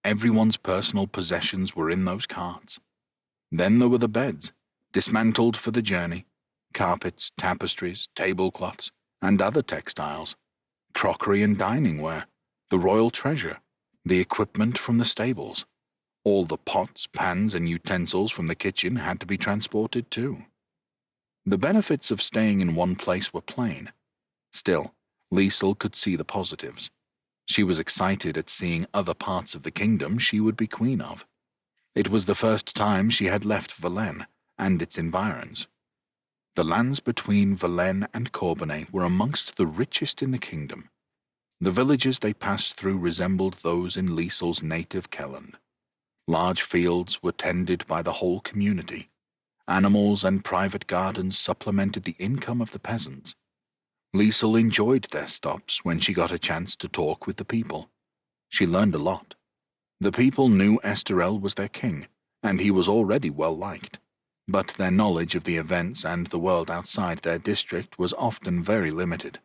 Everyone's personal possessions were in those carts. Then there were the beds, dismantled for the journey, carpets, tapestries, tablecloths, and other textiles, crockery and dining ware, the royal treasure, the equipment from the stables. All the pots, pans, and utensils from the kitchen had to be transported too. The benefits of staying in one place were plain. Still, Liesel could see the positives. She was excited at seeing other parts of the kingdom she would be queen of. It was the first time she had left Valenne and its environs. The lands between Valenne and Corbinay were amongst the richest in the kingdom. The villages they passed through resembled those in Liesel's native Kelland. Large fields were tended by the whole community. Animals and private gardens supplemented the income of the peasants. Liesel enjoyed their stops when she got a chance to talk with the people. She learned a lot. The people knew Esterel was their king, and he was already well liked, but their knowledge of the events and the world outside their district was often very limited.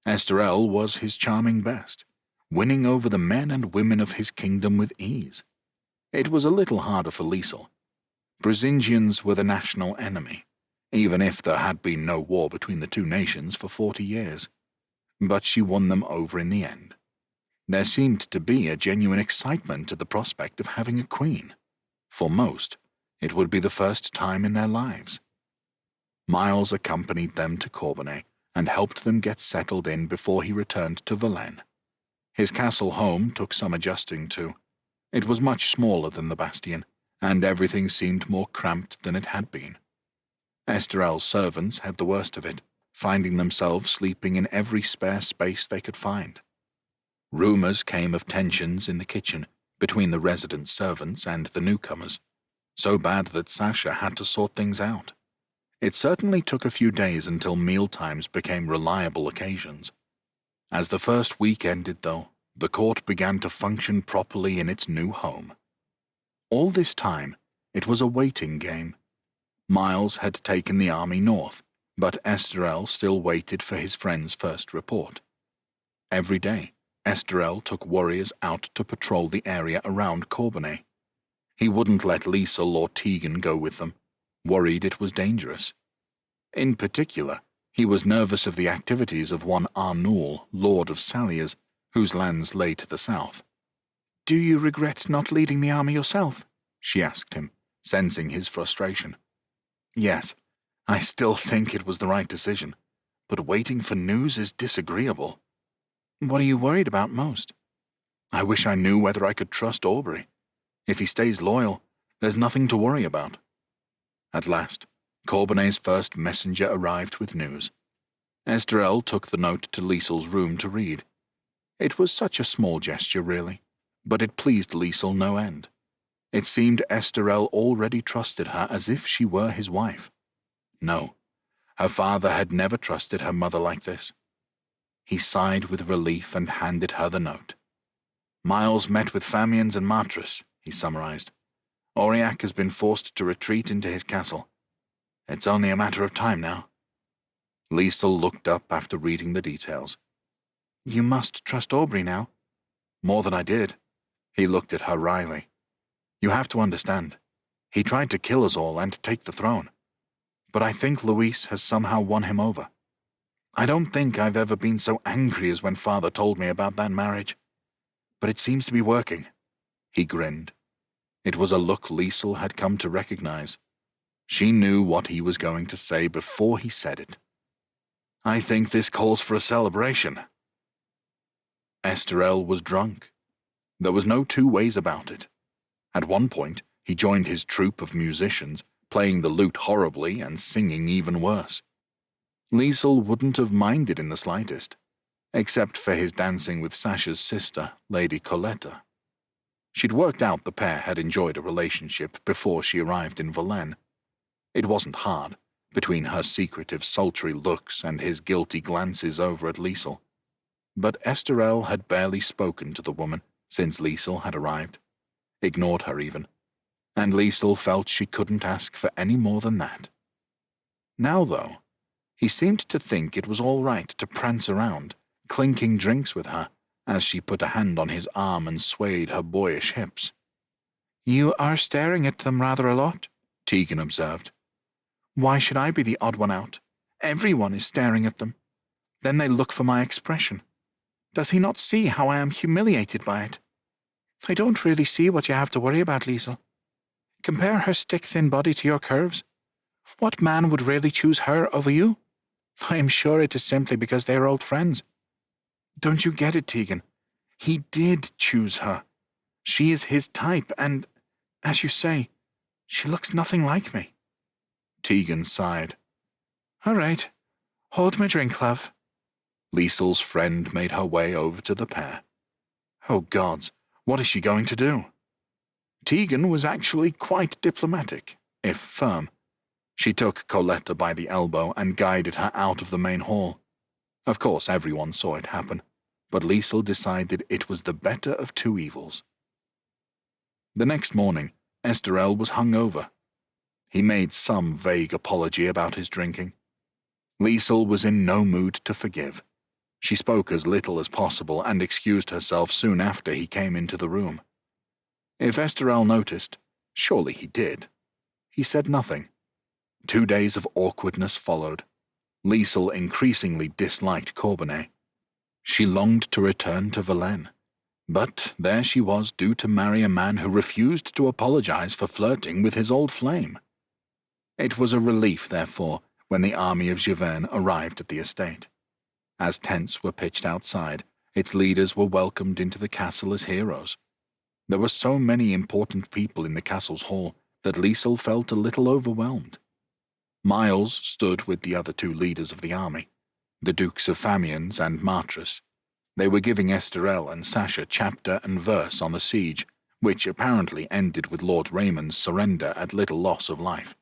Esterel was his charming best, winning over the men and women of his kingdom with ease. It was a little harder for Liesel. Brisingians were the national enemy, even if there had been no war between the two nations for 40 years. But she won them over in the end. There seemed to be a genuine excitement at the prospect of having a queen. For most, it would be the first time in their lives. Miles accompanied them to Corbinay and helped them get settled in before he returned to Valenne. His castle home took some adjusting to. It was much smaller than the bastion, and everything seemed more cramped than it had been. Esterel's servants had the worst of it, finding themselves sleeping in every spare space they could find. Rumors came of tensions in the kitchen between the resident servants and the newcomers, so bad that Sasha had to sort things out. It certainly took a few days until mealtimes became reliable occasions. As the first week ended, though, the court began to function properly in its new home. All this time, it was a waiting game. Miles had taken the army north, but Esterel still waited for his friend's first report. Every day, Esterel took warriors out to patrol the area around Corbinay. He wouldn't let Liesel or Tegan go with them, worried it was dangerous. In particular, he was nervous of the activities of one Arnoul, Lord of Salliers, whose lands lay to the south. "Do you regret not leading the army yourself?" she asked him, sensing his frustration. "Yes, I still think it was the right decision, but waiting for news is disagreeable." "What are you worried about most?" "I wish I knew whether I could trust Aubrey. If he stays loyal, there's nothing to worry about." At last, Corbinay's first messenger arrived with news. Esterel took the note to Liesel's room to read. It was such a small gesture, really, but it pleased Liesel no end. It seemed Esterel already trusted her as if she were his wife. No, her father had never trusted her mother like this. He sighed with relief and handed her the note. "Miles met with Famians and Matris," he summarized. "Aurillac has been forced to retreat into his castle. It's only a matter of time now." Liesel looked up after reading the details. "You must trust Aubrey now." "More than I did." He looked at her wryly. "You have to understand. He tried to kill us all and take the throne. But I think Louise has somehow won him over. I don't think I've ever been so angry as when Father told me about that marriage. But it seems to be working." He grinned. It was a look Liesel had come to recognize. She knew what he was going to say before he said it. "I think this calls for a celebration." Esterel was drunk. There was no two ways about it. At one point, he joined his troupe of musicians, playing the lute horribly and singing even worse. Liesel wouldn't have minded in the slightest, except for his dancing with Sasha's sister, Lady Coletta. She'd worked out the pair had enjoyed a relationship before she arrived in Verlaine. It wasn't hard, between her secretive, sultry looks and his guilty glances over at Liesel. But Esterel had barely spoken to the woman since Liesel had arrived, ignored her even, and Liesel felt she couldn't ask for any more than that. Now, though, he seemed to think it was all right to prance around, clinking drinks with her, as she put a hand on his arm and swayed her boyish hips. "You are staring at them rather a lot," Tegan observed. "Why should I be the odd one out? Everyone is staring at them. Then they look for my expression. Does he not see how I am humiliated by it? I don't really see what you have to worry about, Liesel. Compare her stick-thin body to your curves. What man would really choose her over you? I am sure it is simply because they are old friends. Don't you get it, Tegan? He did choose her. She is his type, and, as you say, she looks nothing like me." Tegan sighed. "All right. Hold my drink, love." Liesel's friend made her way over to the pair. Oh gods, what is she going to do? Tegan was actually quite diplomatic, if firm. She took Coletta by the elbow and guided her out of the main hall. Of course, everyone saw it happen, but Liesel decided it was the better of two evils. The next morning, Esterel was hungover. He made some vague apology about his drinking. Liesel was in no mood to forgive. She spoke as little as possible and excused herself soon after he came into the room. If Esterel noticed, surely he did. He said nothing. 2 days of awkwardness followed. Liesel increasingly disliked Corbinay. She longed to return to Verlaine, but there she was due to marry a man who refused to apologize for flirting with his old flame. It was a relief, therefore, when the army of Giverny arrived at the estate. As tents were pitched outside, its leaders were welcomed into the castle as heroes. There were so many important people in the castle's hall that Liesel felt a little overwhelmed. Miles stood with the other 2 leaders of the army, the Dukes of Famians and Matris. They were giving Esterel and Sasha chapter and verse on the siege, which apparently ended with Lord Raymond's surrender at little loss of life.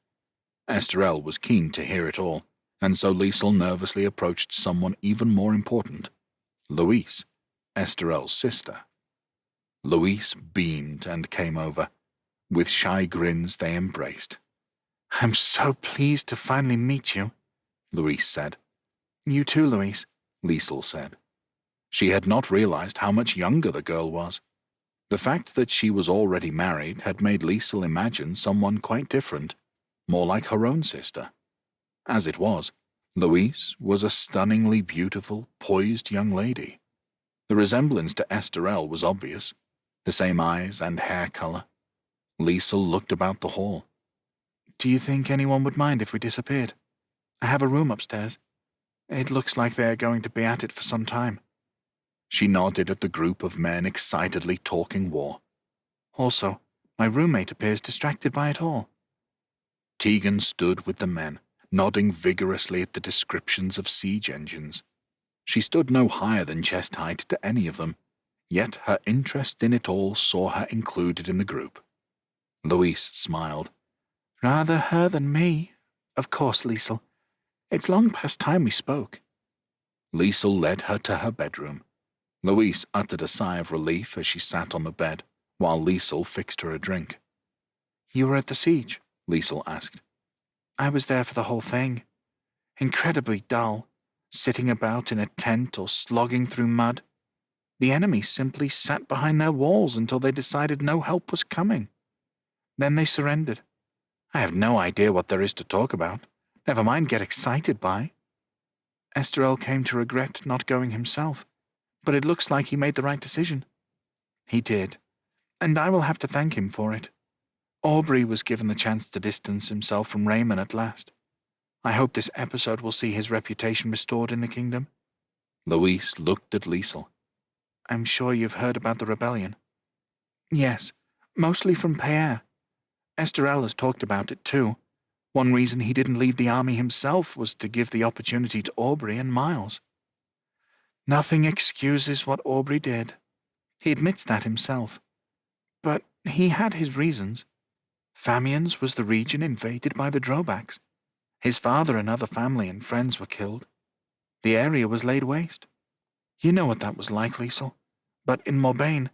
Esterel was keen to hear it all, and so Liesel nervously approached someone even more important, Louise, Esterel's sister. Louise beamed and came over. With shy grins they embraced. I'm so pleased to finally meet you, Louise said. You too, Louise, Liesl said. She had not realized how much younger the girl was. The fact that she was already married had made Liesl imagine someone quite different, more like her own sister. As it was, Louise was a stunningly beautiful, poised young lady. The resemblance to Esterel was obvious, the same eyes and hair color. Liesl looked about the hall. Do you think anyone would mind if we disappeared? I have a room upstairs. It looks like they are going to be at it for some time. She nodded at the group of men excitedly talking war. Also, my roommate appears distracted by it all. Tegan stood with the men, nodding vigorously at the descriptions of siege engines. She stood no higher than chest height to any of them, yet her interest in it all saw her included in the group. Louise smiled. Rather her than me. Of course, Liesl. It's long past time we spoke. Liesl led her to her bedroom. Louise uttered a sigh of relief as she sat on the bed, while Liesl fixed her a drink. You were at the siege? Liesl asked. I was there for the whole thing. Incredibly dull, sitting about in a tent or slogging through mud. The enemy simply sat behind their walls until they decided no help was coming. Then they surrendered. I have no idea what there is to talk about, never mind get excited by. Esterel came to regret not going himself, but it looks like he made the right decision. He did, and I will have to thank him for it. Aubrey was given the chance to distance himself from Raymond at last. I hope this episode will see his reputation restored in the kingdom. Louise looked at Liesl. I'm sure you've heard about the rebellion. Yes, mostly from Pierre. Esterel has talked about it too. One reason he didn't leave the army himself was to give the opportunity to Aubrey and Miles. Nothing excuses what Aubrey did. He admits that himself. But he had his reasons. Famians was the region invaded by the Drawbacks. His father and other family and friends were killed. The area was laid waste. You know what that was like, Liesl. But in Morbagne,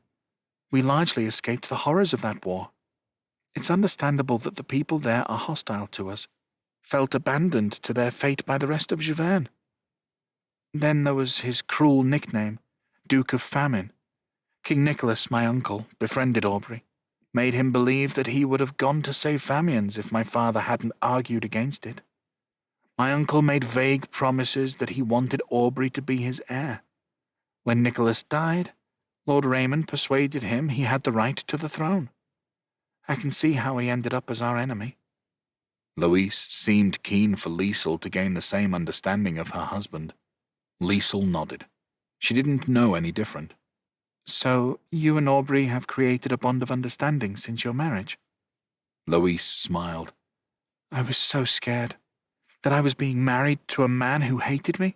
we largely escaped the horrors of that war. It's understandable that the people there are hostile to us, felt abandoned to their fate by the rest of Javerne. Then there was his cruel nickname, Duke of Famine. King Nicholas, my uncle, befriended Aubrey, made him believe that he would have gone to save Famians if my father hadn't argued against it. My uncle made vague promises that he wanted Aubrey to be his heir. When Nicholas died, Lord Raymond persuaded him he had the right to the throne. I can see how he ended up as our enemy. Louise seemed keen for Liesl to gain the same understanding of her husband. Liesl nodded. She didn't know any different. So you and Aubrey have created a bond of understanding since your marriage? Louise smiled. I was so scared that I was being married to a man who hated me.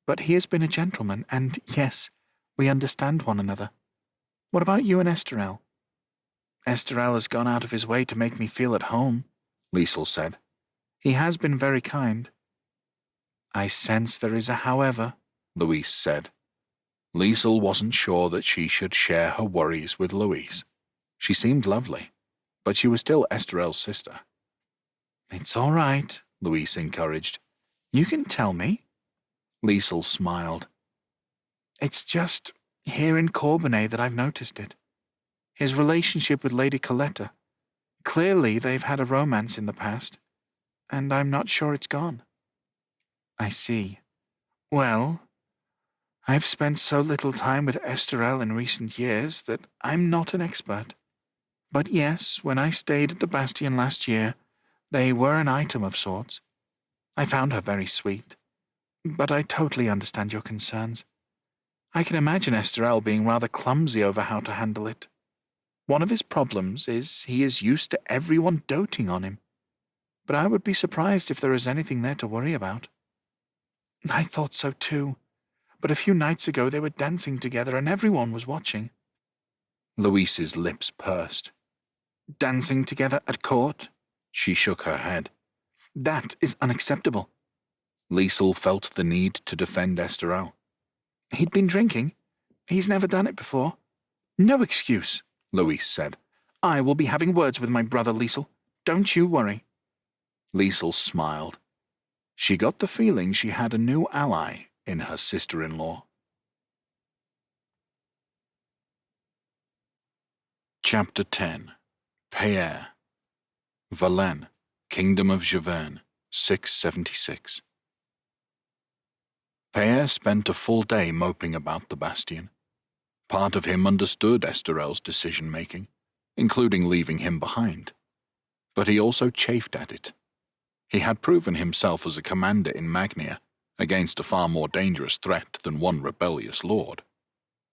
But he has been a gentleman, and yes, we understand one another. What about you and Esterel? Esterel has gone out of his way to make me feel at home, Liesl said. He has been very kind. I sense there is a however, Louise said. Liesl wasn't sure that she should share her worries with Louise. She seemed lovely, but she was still Esterel's sister. It's all right, Louise encouraged. You can tell me. Liesl smiled. It's just here in Corbenay that I've noticed it. His relationship with Lady Coletta. Clearly they've had a romance in the past, and I'm not sure it's gone. I see. Well, I've spent so little time with Esterel in recent years that I'm not an expert. But yes, when I stayed at the Bastion last year, they were an item of sorts. I found her very sweet. But I totally understand your concerns. I can imagine Esterel being rather clumsy over how to handle it. One of his problems is he is used to everyone doting on him. But I would be surprised if there is anything there to worry about. I thought so too, but a few nights ago they were dancing together and everyone was watching. Louise's lips pursed. Dancing together at court? She shook her head. That is unacceptable. Liesl felt the need to defend Esterel. He'd been drinking. He's never done it before. No excuse, Louise said. I will be having words with my brother Liesel. Don't you worry. Liesel smiled. She got the feeling she had a new ally in her sister-in-law. Chapter 10. Payer. Valenne, Kingdom of Javerne, 676. Payer spent a full day moping about the bastion. Part of him understood Esterel's decision-making, including leaving him behind. But he also chafed at it. He had proven himself as a commander in Magnia against a far more dangerous threat than one rebellious lord.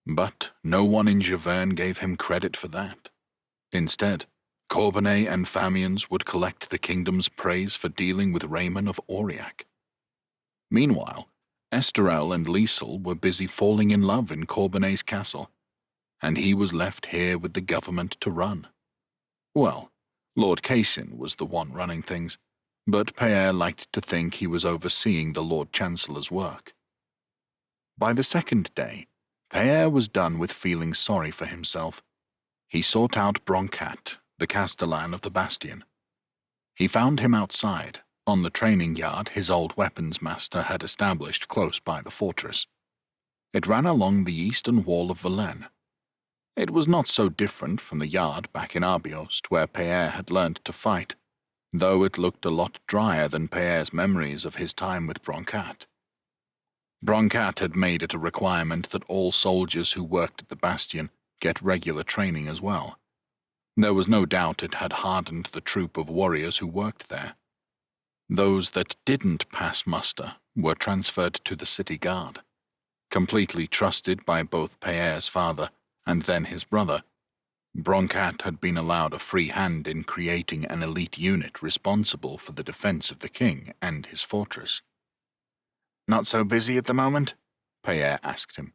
But no one in Javerne gave him credit for that. Instead, Corbenay and Famians would collect the kingdom's praise for dealing with Raymond of Aurillac. Meanwhile, Esterel and Liesel were busy falling in love in Corbenay's castle, and he was left here with the government to run. Well, Lord Casin was the one running things, but Payer liked to think he was overseeing the Lord Chancellor's work. By the second day, Payer was done with feeling sorry for himself. He sought out Broncat, the castellan of the bastion. He found him outside, on the training yard his old weapons master had established close by the fortress. It ran along the eastern wall of Valenne. It was not so different from the yard back in Arbiost where Payer had learned to fight, though it looked a lot drier than Payer's memories of his time with Broncat. Broncat had made it a requirement that all soldiers who worked at the bastion get regular training as well. There was no doubt it had hardened the troop of warriors who worked there. Those that didn't pass muster were transferred to the city guard. Completely trusted by both Payer's father and then his brother, Broncat had been allowed a free hand in creating an elite unit responsible for the defense of the king and his fortress. Not so busy at the moment? Payer asked him.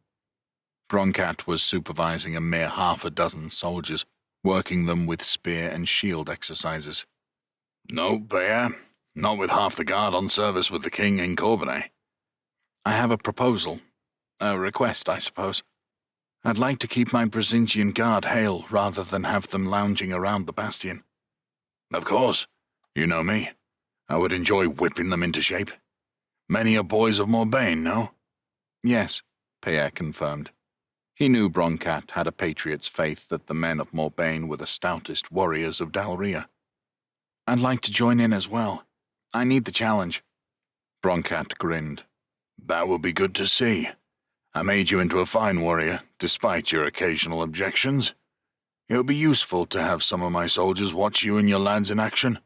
Broncat was supervising a mere half a dozen soldiers, working them with spear and shield exercises. No, Payer, not with half the guard on service with the king in Corbenay. I have a proposal. A request, I suppose. I'd like to keep my Brasintian guard hale rather than have them lounging around the bastion. Of course. You know me. I would enjoy whipping them into shape. Many are boys of Morbagne, no? Yes, Payer confirmed. He knew Broncat had a patriot's faith that the men of Morbagne were the stoutest warriors of Dalria. I'd like to join in as well. I need the challenge. Broncat grinned. That will be good to see. I made you into a fine warrior, despite your occasional objections. It would be useful to have some of my soldiers watch you and your lads in action.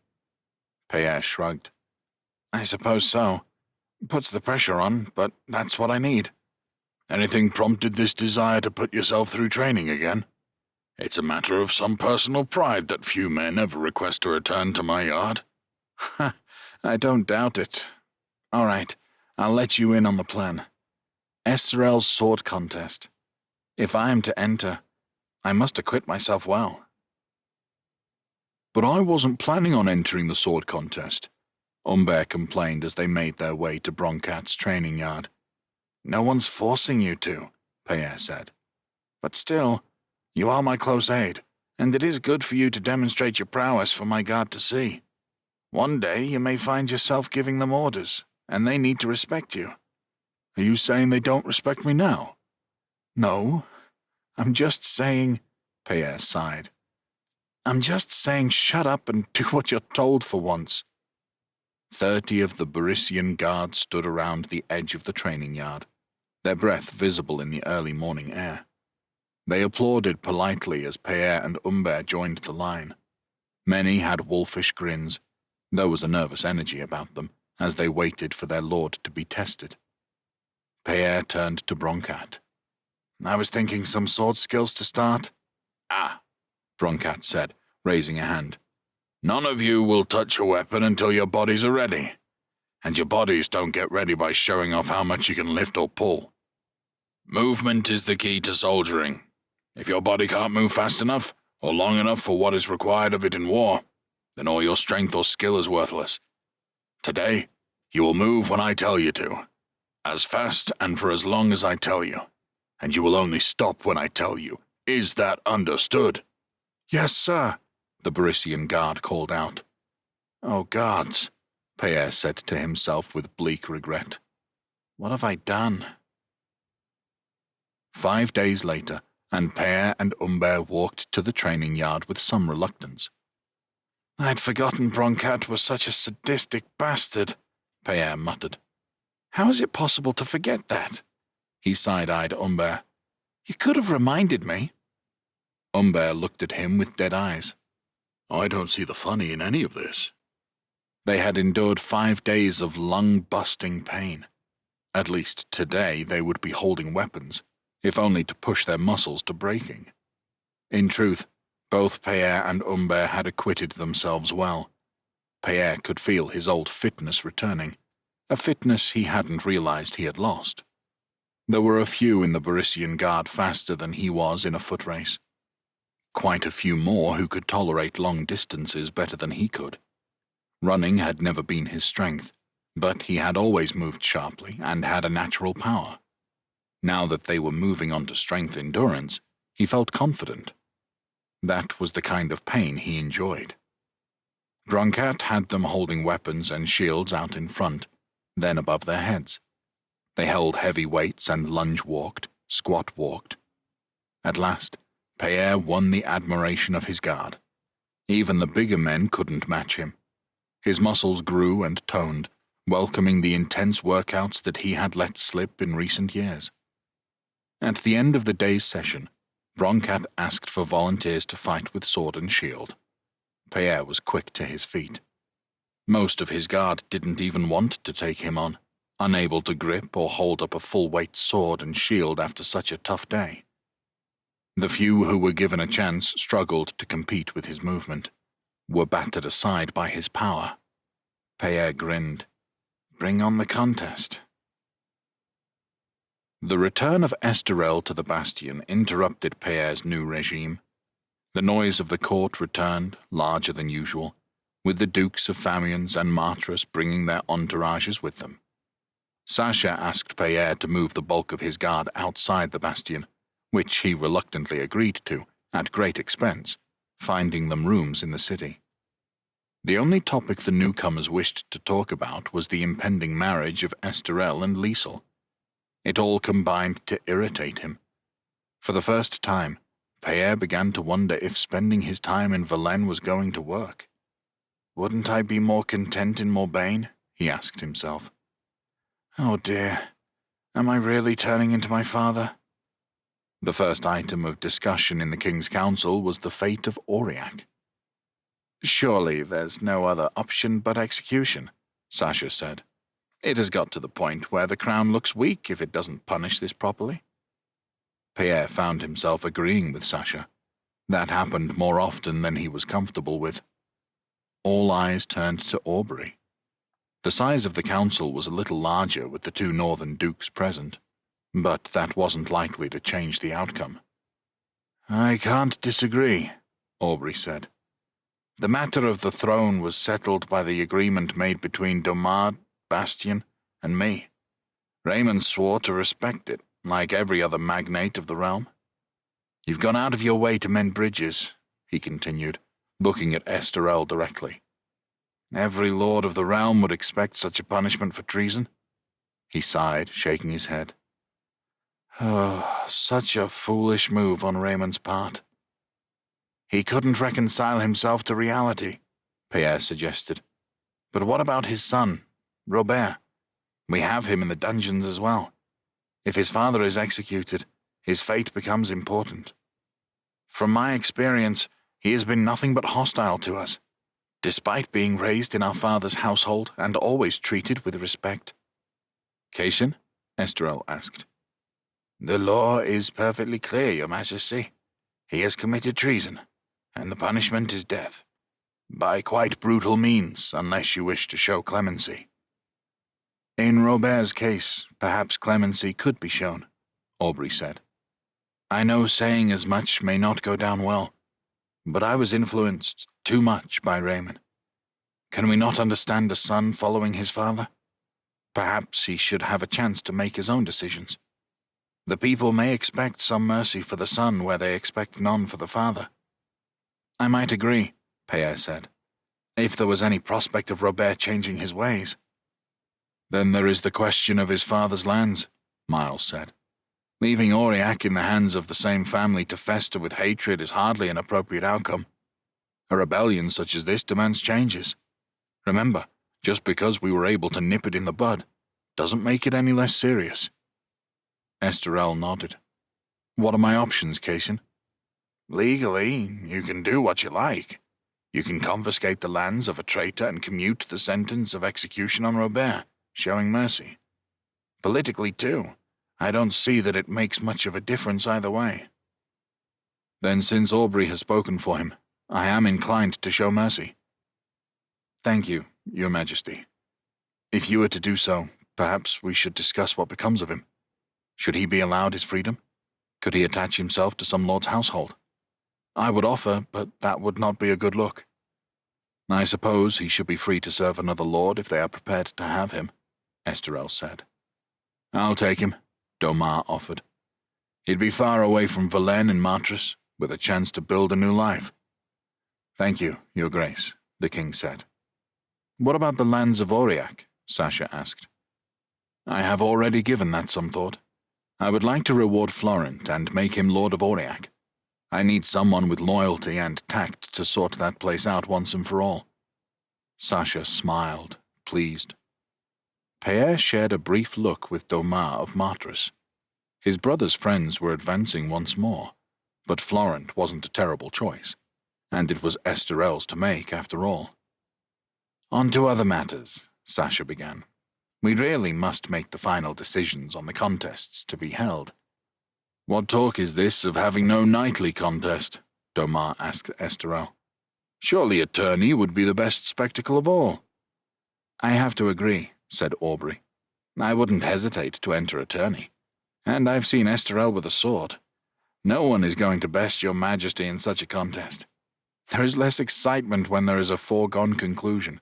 Payer shrugged. I suppose so. Puts the pressure on, but that's what I need. Anything prompted this desire to put yourself through training again? It's a matter of some personal pride that few men ever request to return to my yard. I don't doubt it. All right, I'll let you in on the plan. Esterel's sword contest. If I am to enter, I must acquit myself well. But I wasn't planning on entering the sword contest, Humbert complained as they made their way to Broncat's training yard. No one's forcing you to, Payer said. But still, you are my close aide, and it is good for you to demonstrate your prowess for my guard to see. One day you may find yourself giving them orders, and they need to respect you. Are you saying they don't respect me now? No, I'm just saying, Payer sighed. I'm just saying shut up and do what you're told for once. 30 of the Barisian guards stood around the edge of the training yard, their breath visible in the early morning air. They applauded politely as Payer and Humbert joined the line. Many had wolfish grins. There was a nervous energy about them as they waited for their lord to be tested. Payer turned to Broncat. I was thinking some sword skills to start. Ah, Broncat said, raising a hand. None of you will touch a weapon until your bodies are ready. And your bodies don't get ready by showing off how much you can lift or pull. Movement is the key to soldiering. If your body can't move fast enough, or long enough for what is required of it in war, then all your strength or skill is worthless. Today, you will move when I tell you to. As fast and for as long as I tell you. and you will only stop when I tell you. Is that understood?" "Yes, sir," the Barisian guard called out. "Oh, gods," Pierre said to himself with bleak regret. "What have I done?" 5 days later, and Pierre and Humbert walked to the training yard with some reluctance. "I'd forgotten Broncat was such a sadistic bastard," Pierre muttered. "How is it possible to forget that?" He side-eyed Humbert. "You could have reminded me." Humbert looked at him with dead eyes. "I don't see the funny in any of this." They had endured 5 days of lung-busting pain. At least today they would be holding weapons, if only to push their muscles to breaking. In truth, both Pierre and Humbert had acquitted themselves well. Pierre could feel his old fitness returning, a fitness he hadn't realized he had lost. There were a few in the Barisian Guard faster than he was in a foot race. Quite a few more who could tolerate long distances better than he could. Running had never been his strength, but he had always moved sharply and had a natural power. Now that they were moving on to strength endurance, he felt confident. That was the kind of pain he enjoyed. Broncat had them holding weapons and shields out in front, then above their heads. They held heavy weights and lunge-walked, squat-walked. At last, Pierre won the admiration of his guard. Even the bigger men couldn't match him. His muscles grew and toned, welcoming the intense workouts that he had let slip in recent years. At the end of the day's session, Broncat asked for volunteers to fight with sword and shield. Pierre was quick to his feet. Most of his guard didn't even want to take him on, unable to grip or hold up a full-weight sword and shield after such a tough day. The few who were given a chance struggled to compete with his movement, were battered aside by his power. Pierre grinned. "Bring on the contest." The return of Esterel to the Bastion interrupted Pierre's new regime. The noise of the court returned, larger than usual, with the Dukes of Famiens and Martras bringing their entourages with them. Sacha asked Pierre to move the bulk of his guard outside the Bastion, which he reluctantly agreed to, at great expense, finding them rooms in the city. The only topic the newcomers wished to talk about was the impending marriage of Esterel and Liesel. It all combined to irritate him. For the first time, Pierre began to wonder if spending his time in Verlaine was going to work. "Wouldn't I be more content in Morbagne?" he asked himself. "Oh dear, am I really turning into my father?" The first item of discussion in the King's Council was the fate of Aurillac. "Surely there's no other option but execution," Sacha said. "It has got to the point where the crown looks weak if it doesn't punish this properly." Pierre found himself agreeing with Sacha. That happened more often than he was comfortable with. All eyes turned to Aubrey. The size of the council was a little larger with the 2 northern dukes present, but that wasn't likely to change the outcome. "I can't disagree," Aubrey said. "The matter of the throne was settled by the agreement made between Domard, Bastien, and me. Raymond swore to respect it, like every other magnate of the realm. You've gone out of your way to mend bridges," he continued, looking at Esterel directly. "Every lord of the realm would expect such a punishment for treason." He sighed, shaking his head. "Oh, such a foolish move on Raymond's part." "He couldn't reconcile himself to reality," Pierre suggested. "But what about his son, Robert? We have him in the dungeons as well. If his father is executed, his fate becomes important. From my experience, he has been nothing but hostile to us, despite being raised in our father's household and always treated with respect." "Cassian?" Esterel asked. "The law is perfectly clear, Your Majesty. He has committed treason, and the punishment is death. By quite brutal means, unless you wish to show clemency." "In Robert's case, perhaps clemency could be shown," Aubrey said. "I know saying as much may not go down well, but I was influenced too much by Raymond. Can we not understand a son following his father? Perhaps he should have a chance to make his own decisions." The people may expect some mercy for the son where they expect none for the father. I might agree, Pierre said, if there was any prospect of Robert changing his ways. Then there is the question of his father's lands, Miles said. Leaving Aurillac in the hands of the same family to fester with hatred is hardly an appropriate outcome. A rebellion such as this demands changes. Remember, just because we were able to nip it in the bud doesn't make it any less serious. Esterel nodded. What are my options, Cason? Legally, you can do what you like. You can confiscate the lands of a traitor and commute the sentence of execution on Robert, showing mercy. Politically, too, I don't see that it makes much of a difference either way. Then since Aubrey has spoken for him, I am inclined to show mercy. Thank you, Your Majesty. If you were to do so, perhaps we should discuss what becomes of him. Should he be allowed his freedom? Could he attach himself to some lord's household? I would offer, but that would not be a good look. I suppose he should be free to serve another lord if they are prepared to have him, Esterel said. I'll take him, Domar offered. He'd be far away from Verlaine and Martres, with a chance to build a new life. Thank you, Your Grace, the king said. What about the lands of Aurillac? Sasha asked. I have already given that some thought. I would like to reward Florent and make him Lord of Aurillac. I need someone with loyalty and tact to sort that place out once and for all. Sasha smiled, pleased. Pierre shared a brief look with Domar of Martres. His brother's friends were advancing once more, but Florent wasn't a terrible choice, and it was Esterel's to make after all. On to other matters, Sasha began. We really must make the final decisions on the contests to be held. What talk is this of having no knightly contest? Domar asked Esterel. Surely a tourney would be the best spectacle of all. I have to agree, said Aubrey. I wouldn't hesitate to enter a tourney. And I've seen Esterel with a sword. No one is going to best Your Majesty in such a contest. There is less excitement when there is a foregone conclusion.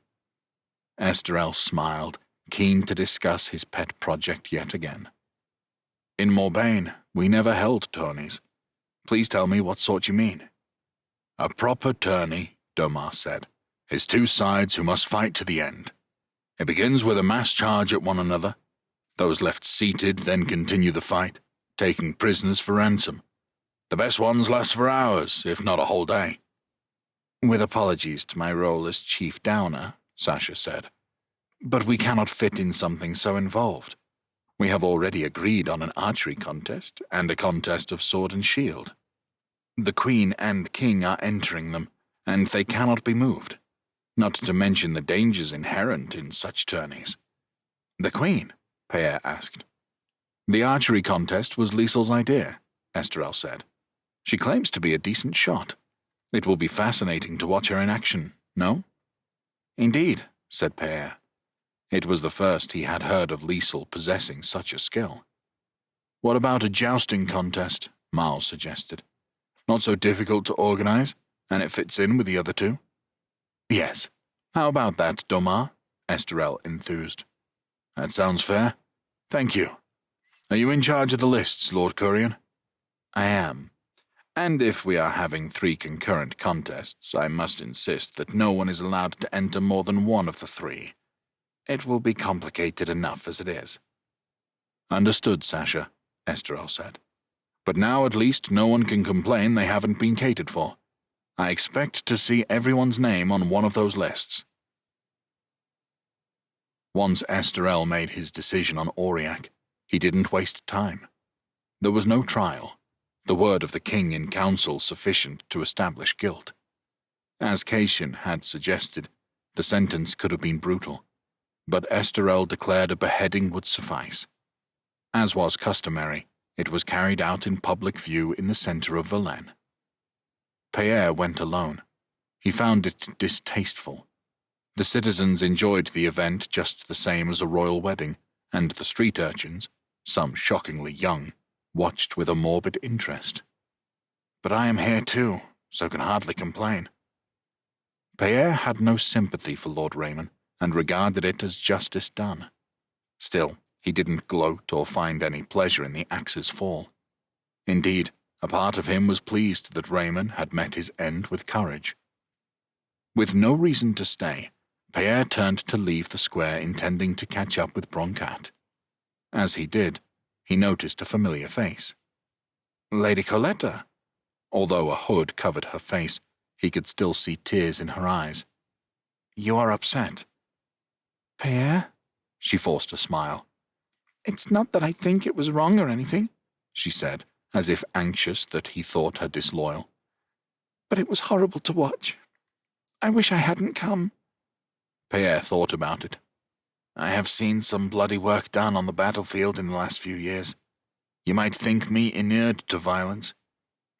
Esterel smiled, keen to discuss his pet project yet again. In Morbagne, we never held tourneys. Please tell me what sort you mean. A proper tourney, Domar said, is two sides who must fight to the end. It begins with a mass charge at one another. Those left seated then continue the fight, taking prisoners for ransom. The best ones last for hours, if not a whole day. With apologies to my role as Chief Downer, Sasha said, but we cannot fit in something so involved. We have already agreed on an archery contest and a contest of sword and shield. The Queen and King are entering them, and they cannot be moved, not to mention the dangers inherent in such tourneys. The Queen? Pierre asked. The archery contest was Liesl's idea, Esterel said. She claims to be a decent shot. It will be fascinating to watch her in action, no? Indeed, said Pierre. It was the first he had heard of Liesl possessing such a skill. What about a jousting contest? Miles suggested. Not so difficult to organize, and it fits in with the other two. Yes. How about that, Domar? Esterel enthused. That sounds fair. Thank you. Are you in charge of the lists, Lord Curian? I am. And if we are having 3 concurrent contests, I must insist that no one is allowed to enter more than one of the 3. It will be complicated enough as it is. Understood, Sasha, Esterel said. But now at least no one can complain they haven't been catered for. I expect to see everyone's name on one of those lists. Once Esterel made his decision on Aurillac, he didn't waste time. There was no trial, the word of the king in council sufficient to establish guilt. As Cason had suggested, the sentence could have been brutal, but Esterel declared a beheading would suffice. As was customary, it was carried out in public view in the center of Verlaine. Pierre went alone. He found it distasteful. The citizens enjoyed the event just the same as a royal wedding, and the street urchins, some shockingly young, watched with a morbid interest. But I am here too, so can hardly complain. Pierre had no sympathy for Lord Raymond, and regarded it as justice done. Still, He didn't gloat or find any pleasure in the axe's fall. Indeed, a part of him was pleased that Raymond had met his end with courage. With no reason to stay, Pierre turned to leave the square, intending to catch up with Broncat. As he did, he noticed a familiar face. Lady Coletta. Although a hood covered her face, he could still see tears in her eyes. You are upset. Pierre? She forced a smile. It's not that I think it was wrong or anything, she said, as if anxious that he thought her disloyal. But it was horrible to watch. I wish I hadn't come. Pierre thought about it. I have seen some bloody work done on the battlefield in the last few years. You might think me inured to violence,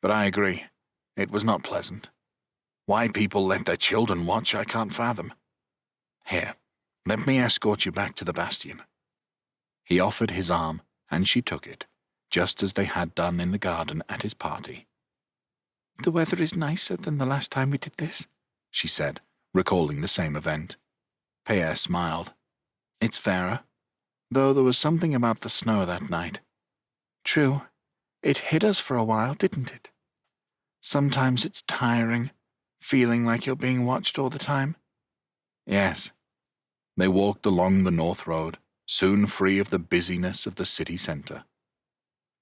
but I agree, it was not pleasant. Why people let their children watch, I can't fathom. Here, let me escort you back to the bastion. He offered his arm, and she took it, just as they had done in the garden at his party. The weather is nicer than the last time we did this, she said, recalling the same event. Pierre smiled. It's fairer, though there was something about the snow that night. True, it hid us for a while, didn't it? Sometimes it's tiring, feeling like you're being watched all the time. Yes. They walked along the North Road, soon free of the busyness of the city centre.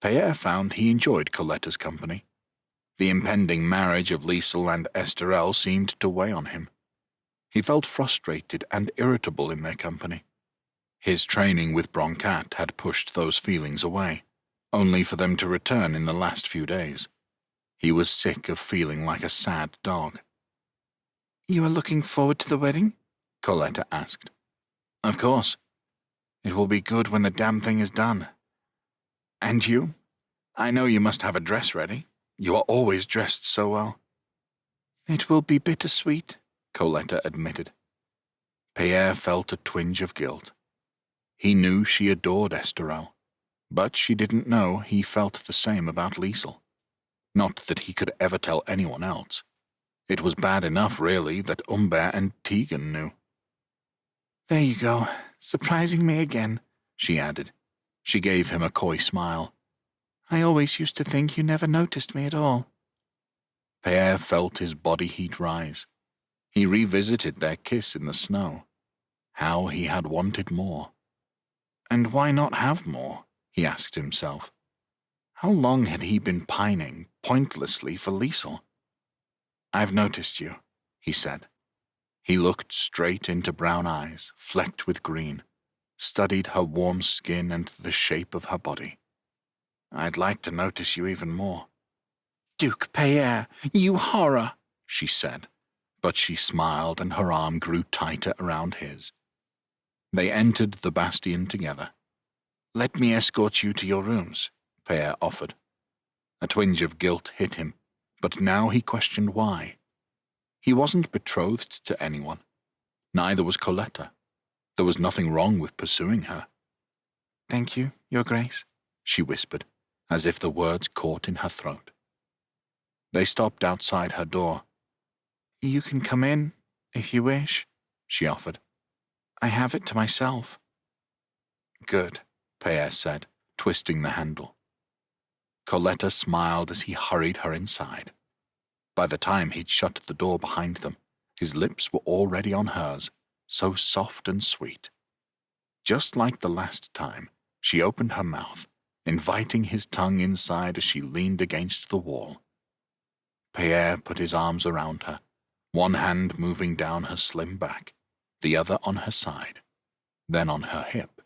Pierre found he enjoyed Coletta's company. The impending marriage of Liesel and Esterelle seemed to weigh on him. He felt frustrated and irritable in their company. His training with Broncat had pushed those feelings away, only for them to return in the last few days. He was sick of feeling like a sad dog. You are looking forward to the wedding? Coletta asked. Of course. It will be good when the damn thing is done. And you? I know you must have a dress ready. You are always dressed so well. It will be bittersweet, Coletta admitted. Pierre felt a twinge of guilt. He knew she adored Esterelle, but she didn't know he felt the same about Liesel. Not that he could ever tell anyone else. It was bad enough, really, that Humbert and Tegan knew. There you go, surprising me again, she added. She gave him a coy smile. I always used to think you never noticed me at all. Pierre felt his body heat rise. He revisited their kiss in the snow. How he had wanted more. And why not have more, he asked himself. How long had he been pining, pointlessly, for Liesel? I've noticed you, he said. He looked straight into brown eyes, flecked with green, studied her warm skin and the shape of her body. I'd like to notice you even more. Duke Pierre, you horror, she said, but she smiled and her arm grew tighter around his. They entered the bastion together. Let me escort you to your rooms, Pierre offered. A twinge of guilt hit him, but now he questioned why. He wasn't betrothed to anyone. Neither was Coletta. There was nothing wrong with pursuing her. Thank you, Your Grace, she whispered, as if the words caught in her throat. They stopped outside her door. You can come in, if you wish, she offered. I have it to myself. Good, Pierre said, twisting the handle. Coletta smiled as he hurried her inside. By the time he'd shut the door behind them, his lips were already on hers, so soft and sweet. Just like the last time, she opened her mouth, inviting his tongue inside as she leaned against the wall. Pierre put his arms around her, one hand moving down her slim back, the other on her side, then on her hip.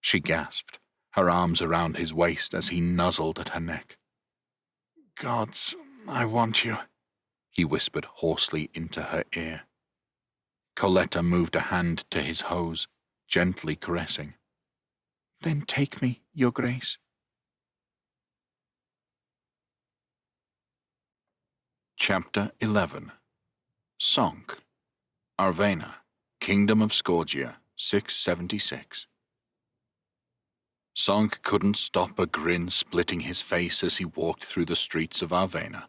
She gasped, her arms around his waist as he nuzzled at her neck. Gods, I want you, he whispered hoarsely into her ear. Coletta moved a hand to his hose, gently caressing. Then take me, Your Grace. Chapter 11. Sonk, Arvena, Kingdom of Scorgia, 676. Sonk couldn't stop a grin splitting his face as he walked through the streets of Arvena.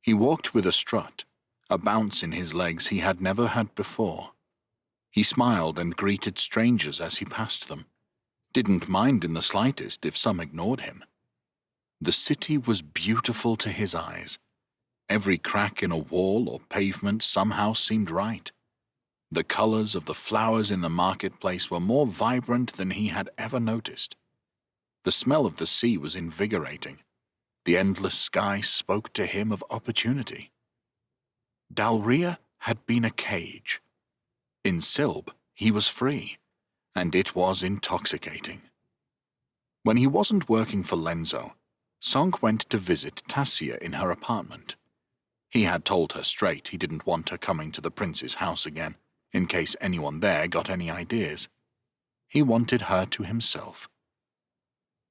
He walked with a strut, a bounce in his legs he had never had before. He smiled and greeted strangers as he passed them, didn't mind in the slightest if some ignored him. The city was beautiful to his eyes. Every crack in a wall or pavement somehow seemed right. The colors of the flowers in the marketplace were more vibrant than he had ever noticed. The smell of the sea was invigorating. The endless sky spoke to him of opportunity. Dalria had been a cage. In Silb, he was free, and it was intoxicating. When he wasn't working for Lenzo, Sonk went to visit Tassia in her apartment. He had told her straight he didn't want her coming to the prince's house again, in case anyone there got any ideas. He wanted her to himself.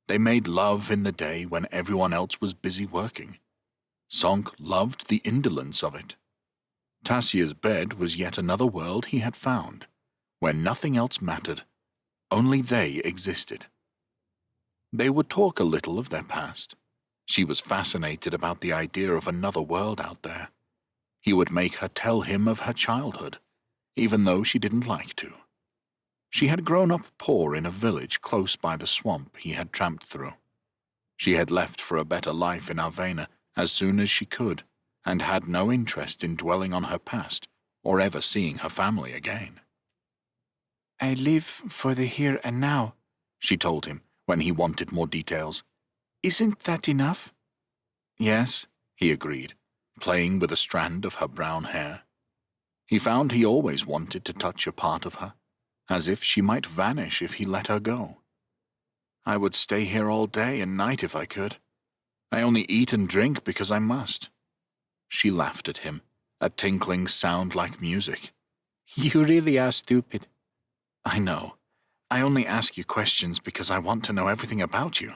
They made love in the day when everyone else was busy working. Sonk loved the indolence of it. Tassia's bed was yet another world he had found, where nothing else mattered, only they existed. They would talk a little of their past. She was fascinated about the idea of another world out there. He would make her tell him of her childhood, even though she didn't like to. She had grown up poor in a village close by the swamp he had tramped through. She had left for a better life in Arvena as soon as she could, and had no interest in dwelling on her past or ever seeing her family again. I live for the here and now, she told him when he wanted more details. Isn't that enough? Yes, he agreed, playing with a strand of her brown hair. He found he always wanted to touch a part of her, as if she might vanish if he let her go. I would stay here all day and night if I could. I only eat and drink because I must. She laughed at him, a tinkling sound like music. You really are stupid. I know. I only ask you questions because I want to know everything about you.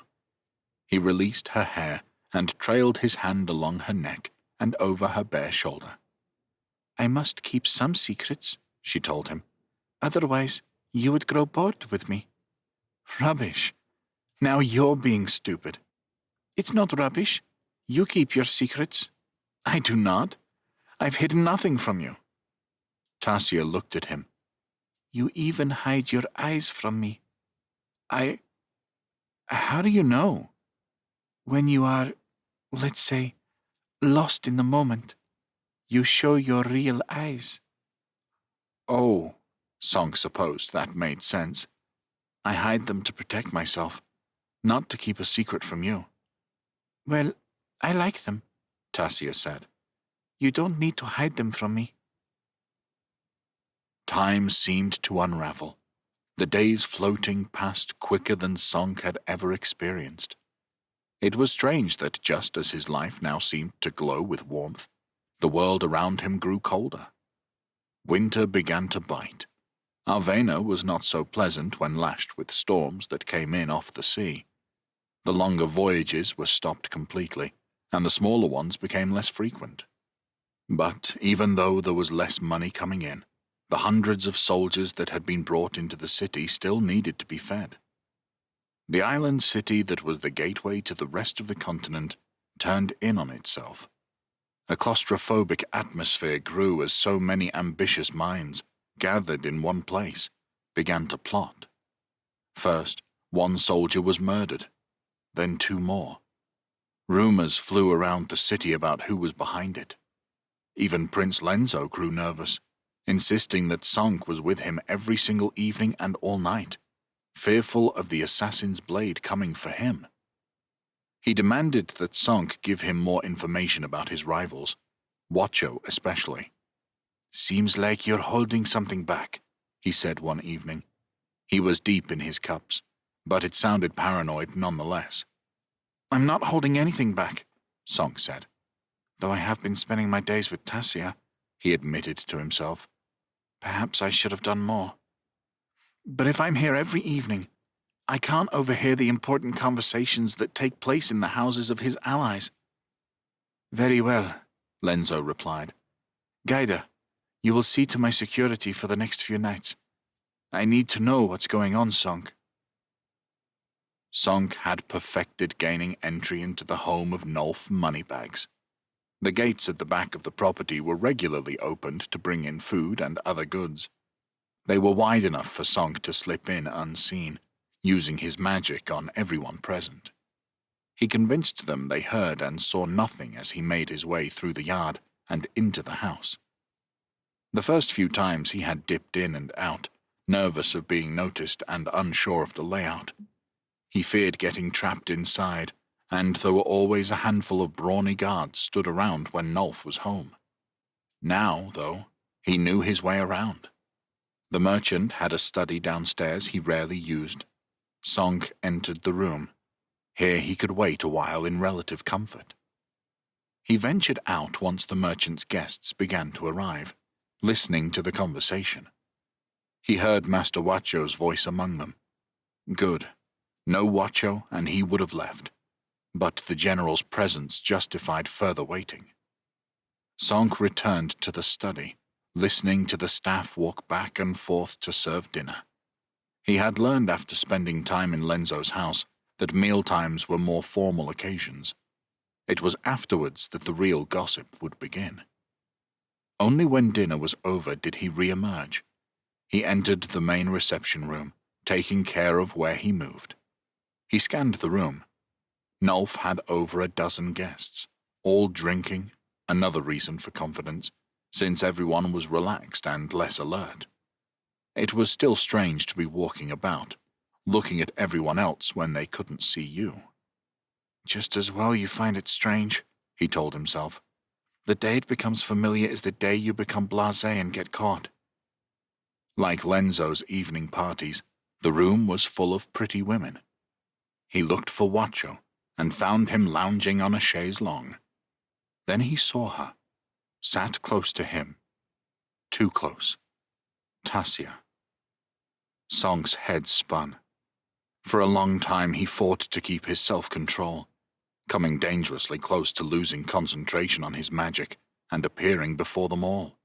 He released her hair and trailed his hand along her neck and over her bare shoulder. I must keep some secrets, she told him. Otherwise, you would grow bored with me. Rubbish. Now you're being stupid. It's not rubbish. You keep your secrets. I do not. I've hidden nothing from you. Tassia looked at him. You even hide your eyes from me. How do you know? When you are, let's say, lost in the moment, you show your real eyes. Oh, Sonk supposed that made sense. I hide them to protect myself, not to keep a secret from you. Well, I like them, Tassia said. You don't need to hide them from me. Time seemed to unravel, the days floating past quicker than Sonk had ever experienced. It was strange that just as his life now seemed to glow with warmth, the world around him grew colder. Winter began to bite. Arvena was not so pleasant when lashed with storms that came in off the sea. The longer voyages were stopped completely, and the smaller ones became less frequent. But even though there was less money coming in, the hundreds of soldiers that had been brought into the city still needed to be fed. The island city that was the gateway to the rest of the continent turned in on itself. A claustrophobic atmosphere grew as so many ambitious minds, gathered in one place, began to plot. First, one soldier was murdered, then 2 more. Rumors flew around the city about who was behind it. Even Prince Lenzo grew nervous, insisting that Sonk was with him every single evening and all night, fearful of the assassin's blade coming for him. He demanded that Sonk give him more information about his rivals, Watcho especially. "Seems like you're holding something back," he said one evening. He was deep in his cups, but it sounded paranoid nonetheless. "I'm not holding anything back," Sonk said. "Though I have been spending my days with Tassia," he admitted to himself. "Perhaps I should have done more. But if I'm here every evening, I can't overhear the important conversations that take place in the houses of his allies." "Very well," Lenzo replied. "Gaida, you will see to my security for the next few nights. I need to know what's going on, Sonk." Sonk had perfected gaining entry into the home of Nolf Moneybags. The gates at the back of the property were regularly opened to bring in food and other goods. They were wide enough for Sonk to slip in unseen, using his magic on everyone present. He convinced them they heard and saw nothing as he made his way through the yard and into the house. The first few times he had dipped in and out, nervous of being noticed and unsure of the layout. He feared getting trapped inside, and there were always a handful of brawny guards stood around when Nulf was home. Now, though, he knew his way around. The merchant had a study downstairs he rarely used. Sonk entered the room. Here he could wait a while in relative comfort. He ventured out once the merchant's guests began to arrive, listening to the conversation. He heard Master Wacho's voice among them. Good. No Wacho, and he would have left. But the general's presence justified further waiting. Sonk returned to the study, listening to the staff walk back and forth to serve dinner. He had learned after spending time in Lenzo's house that mealtimes were more formal occasions. It was afterwards that the real gossip would begin. Only when dinner was over did he re-emerge. He entered the main reception room, taking care of where he moved. He scanned the room. Nulf had over a dozen guests, all drinking, another reason for confidence, since everyone was relaxed and less alert. It was still strange to be walking about, looking at everyone else when they couldn't see you. Just as well you find it strange, he told himself. The day it becomes familiar is the day you become blasé and get caught. Like Lenzo's evening parties, the room was full of pretty women. He looked for Wacho and found him lounging on a chaise longue. Then he saw her, sat close to him. Too close. Tassia. Sonk's head spun. For a long time he fought to keep his self-control, coming dangerously close to losing concentration on his magic and appearing before them all.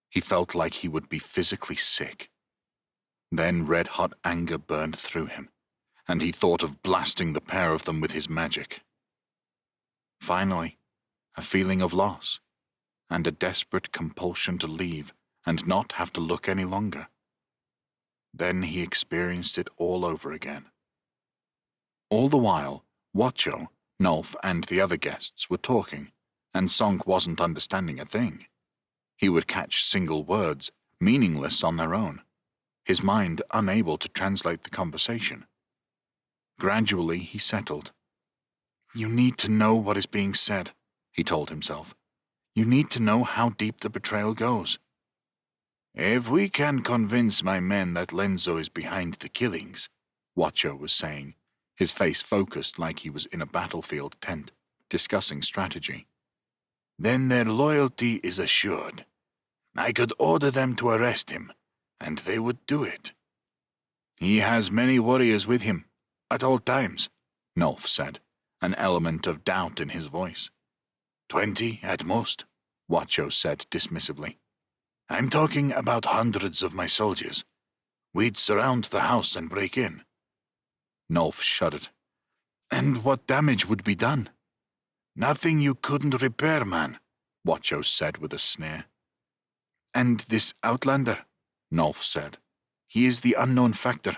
He felt like he would be physically sick. Then red-hot anger burned through him, and he thought of blasting the pair of them with his magic. Finally, a feeling of loss, and a desperate compulsion to leave and not have to look any longer. Then he experienced it all over again. All the while, Wacho, Nulf, and the other guests were talking, and Sonk wasn't understanding a thing. He would catch single words, meaningless on their own, his mind unable to translate the conversation. Gradually he settled. You need to know what is being said, he told himself. You need to know how deep the betrayal goes. If we can convince my men that Lenzo is behind the killings, Wacho was saying, his face focused like he was in a battlefield tent, discussing strategy, then their loyalty is assured. I could order them to arrest him, and they would do it. He has many warriors with him, at all times, Nulf said, an element of doubt in his voice. 20 at most, Wacho said dismissively. I'm talking about hundreds of my soldiers. We'd surround the house and break in. Nulf shuddered. And what damage would be done? Nothing you couldn't repair, man, Wacho said with a sneer. And this outlander, Nulf said. He is the unknown factor.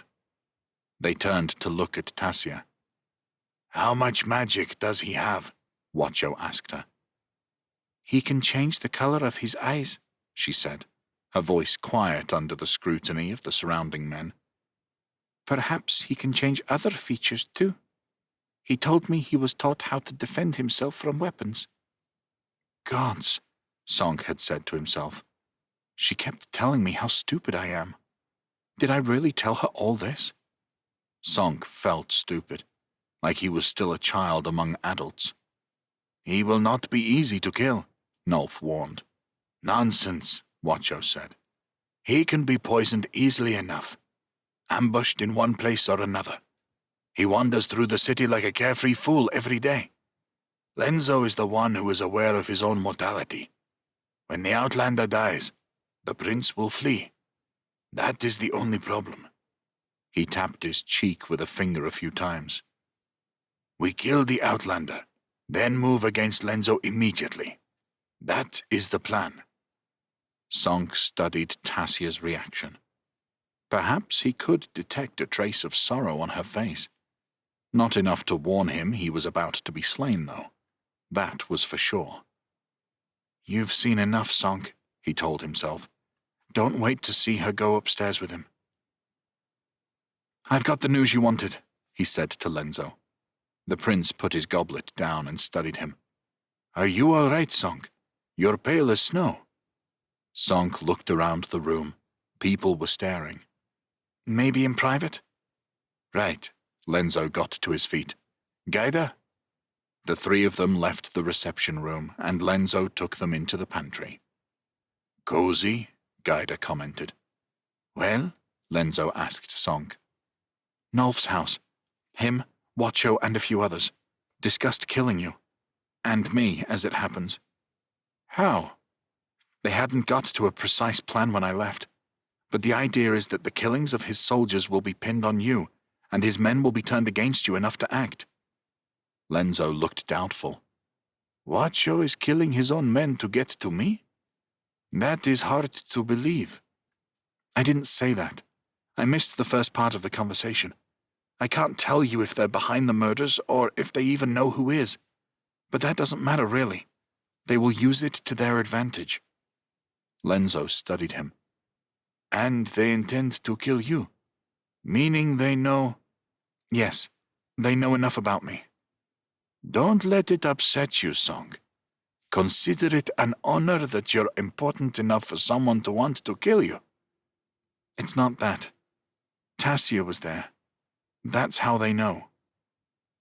They turned to look at Tassia. How much magic does he have? Wacho asked her. He can change the color of his eyes, she said, her voice quiet under the scrutiny of the surrounding men. Perhaps he can change other features too. He told me he was taught how to defend himself from weapons. Gods, Sonk had said to himself. She kept telling me how stupid I am. Did I really tell her all this? Sonk felt stupid, like he was still a child among adults. He will not be easy to kill, Nulf warned. Nonsense, Wacho said. He can be poisoned easily enough, ambushed in one place or another. He wanders through the city like a carefree fool every day. Lenzo is the one who is aware of his own mortality. When the outlander dies, the prince will flee. That is the only problem. He tapped his cheek with a finger a few times. We kill the outlander, then move against Lenzo immediately. That is the plan. Sonk studied Tassia's reaction. Perhaps he could detect a trace of sorrow on her face. Not enough to warn him he was about to be slain, though. That was for sure. "You've seen enough, Sonk," he told himself. "Don't wait to see her go upstairs with him." "I've got the news you wanted," he said to Lenzo. The prince put his goblet down and studied him. "Are you all right, Sonk? You're pale as snow." Sonk looked around the room. People were staring. "Maybe in private?" "Right." Lenzo got to his feet. "Gaida?" The three of them left the reception room, and Lenzo took them into the pantry. "Cozy?" Gaida commented. "Well?" Lenzo asked Sonk. "Nolf's house. Him, Watcho, and a few others. Discussed killing you. And me, as it happens." "How?" "They hadn't got to a precise plan when I left. But the idea is that the killings of his soldiers will be pinned on you, and his men will be turned against you enough to act." Lenzo looked doubtful. "Watcho is killing his own men to get to me? That is hard to believe." "I didn't say that. I missed the first part of the conversation. I can't tell you if they're behind the murders or if they even know who is. But that doesn't matter, really. They will use it to their advantage." Lenzo studied him. "And they intend to kill you? Meaning they know—" "Yes, they know enough about me." "Don't let it upset you, Sonk. Consider it an honor that you're important enough for someone to want to kill you." "It's not that. Tassia was there. That's how they know."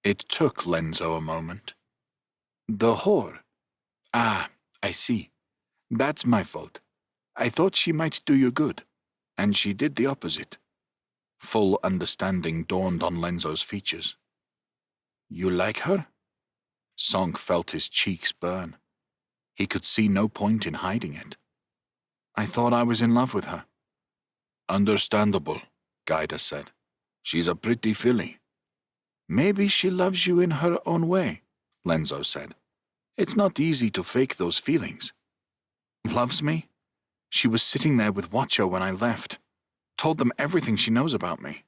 It took Lenzo a moment. "The whore? Ah, I see. That's my fault. I thought she might do you good, and she did the opposite." Full understanding dawned on Lenzo's features. "You like her?" Sonk felt his cheeks burn. He could see no point in hiding it. "I thought I was in love with her." "Understandable," Gaida said. "She's a pretty filly." "Maybe she loves you in her own way," Lenzo said. "It's not easy to fake those feelings." "Loves me? She was sitting there with Watcho when I left. Told them everything she knows about me."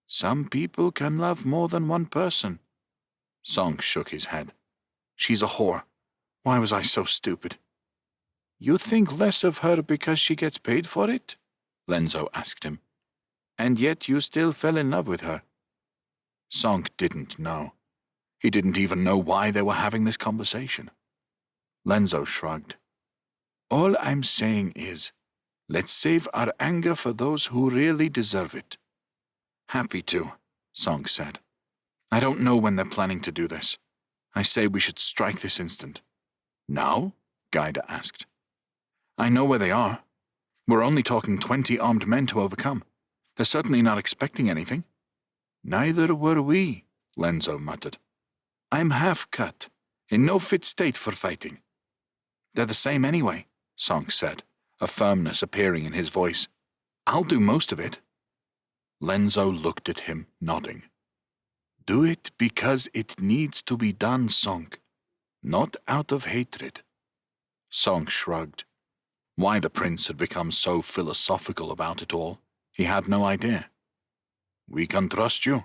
"Some people can love more than one person." Sonk shook his head. "She's a whore. Why was I so stupid?" "You think less of her because she gets paid for it?" Lenzo asked him. "And yet you still fell in love with her." Sonk didn't know. He didn't even know why they were having this conversation. Lenzo shrugged. "All I'm saying is, let's save our anger for those who really deserve it." "Happy to," Sonk said. "I don't know when they're planning to do this. I say we should strike this instant." "Now?" Gaida asked. "I know where they are. We're only talking 20 armed men to overcome. They're certainly not expecting anything." "Neither were we," Lenzo muttered. "I'm half cut, in no fit state for fighting." "They're the same anyway," Sonk said, a firmness appearing in his voice. "I'll do most of it." Lenzo looked at him, nodding. "Do it because it needs to be done, Sonk, not out of hatred." Sonk shrugged. Why the prince had become so philosophical about it all, he had no idea. "We can trust you?"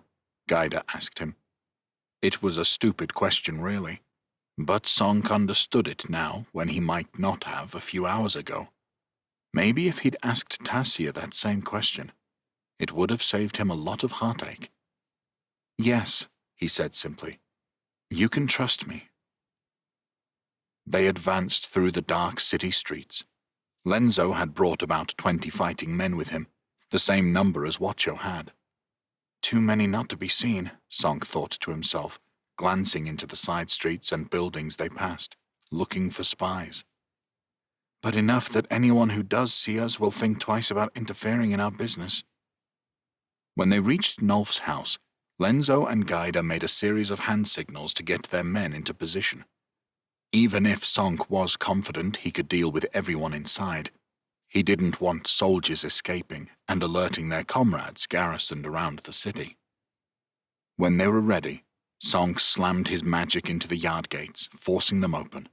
Gaida asked him. It was a stupid question, really, but Sonk understood it now when he might not have a few hours ago. Maybe if he'd asked Tassia that same question, it would have saved him a lot of heartache. "Yes," he said simply. "You can trust me." They advanced through the dark city streets. Lenzo had brought about 20 fighting men with him, the same number as Watcho had. "Too many not to be seen," Sonk thought to himself, glancing into the side streets and buildings they passed, looking for spies. "But enough that anyone who does see us will think twice about interfering in our business." When they reached Nolf's house, Lenzo and Gaida made a series of hand signals to get their men into position. Even if Sonk was confident he could deal with everyone inside, he didn't want soldiers escaping and alerting their comrades garrisoned around the city. When they were ready, Sonk slammed his magic into the yard gates, forcing them open.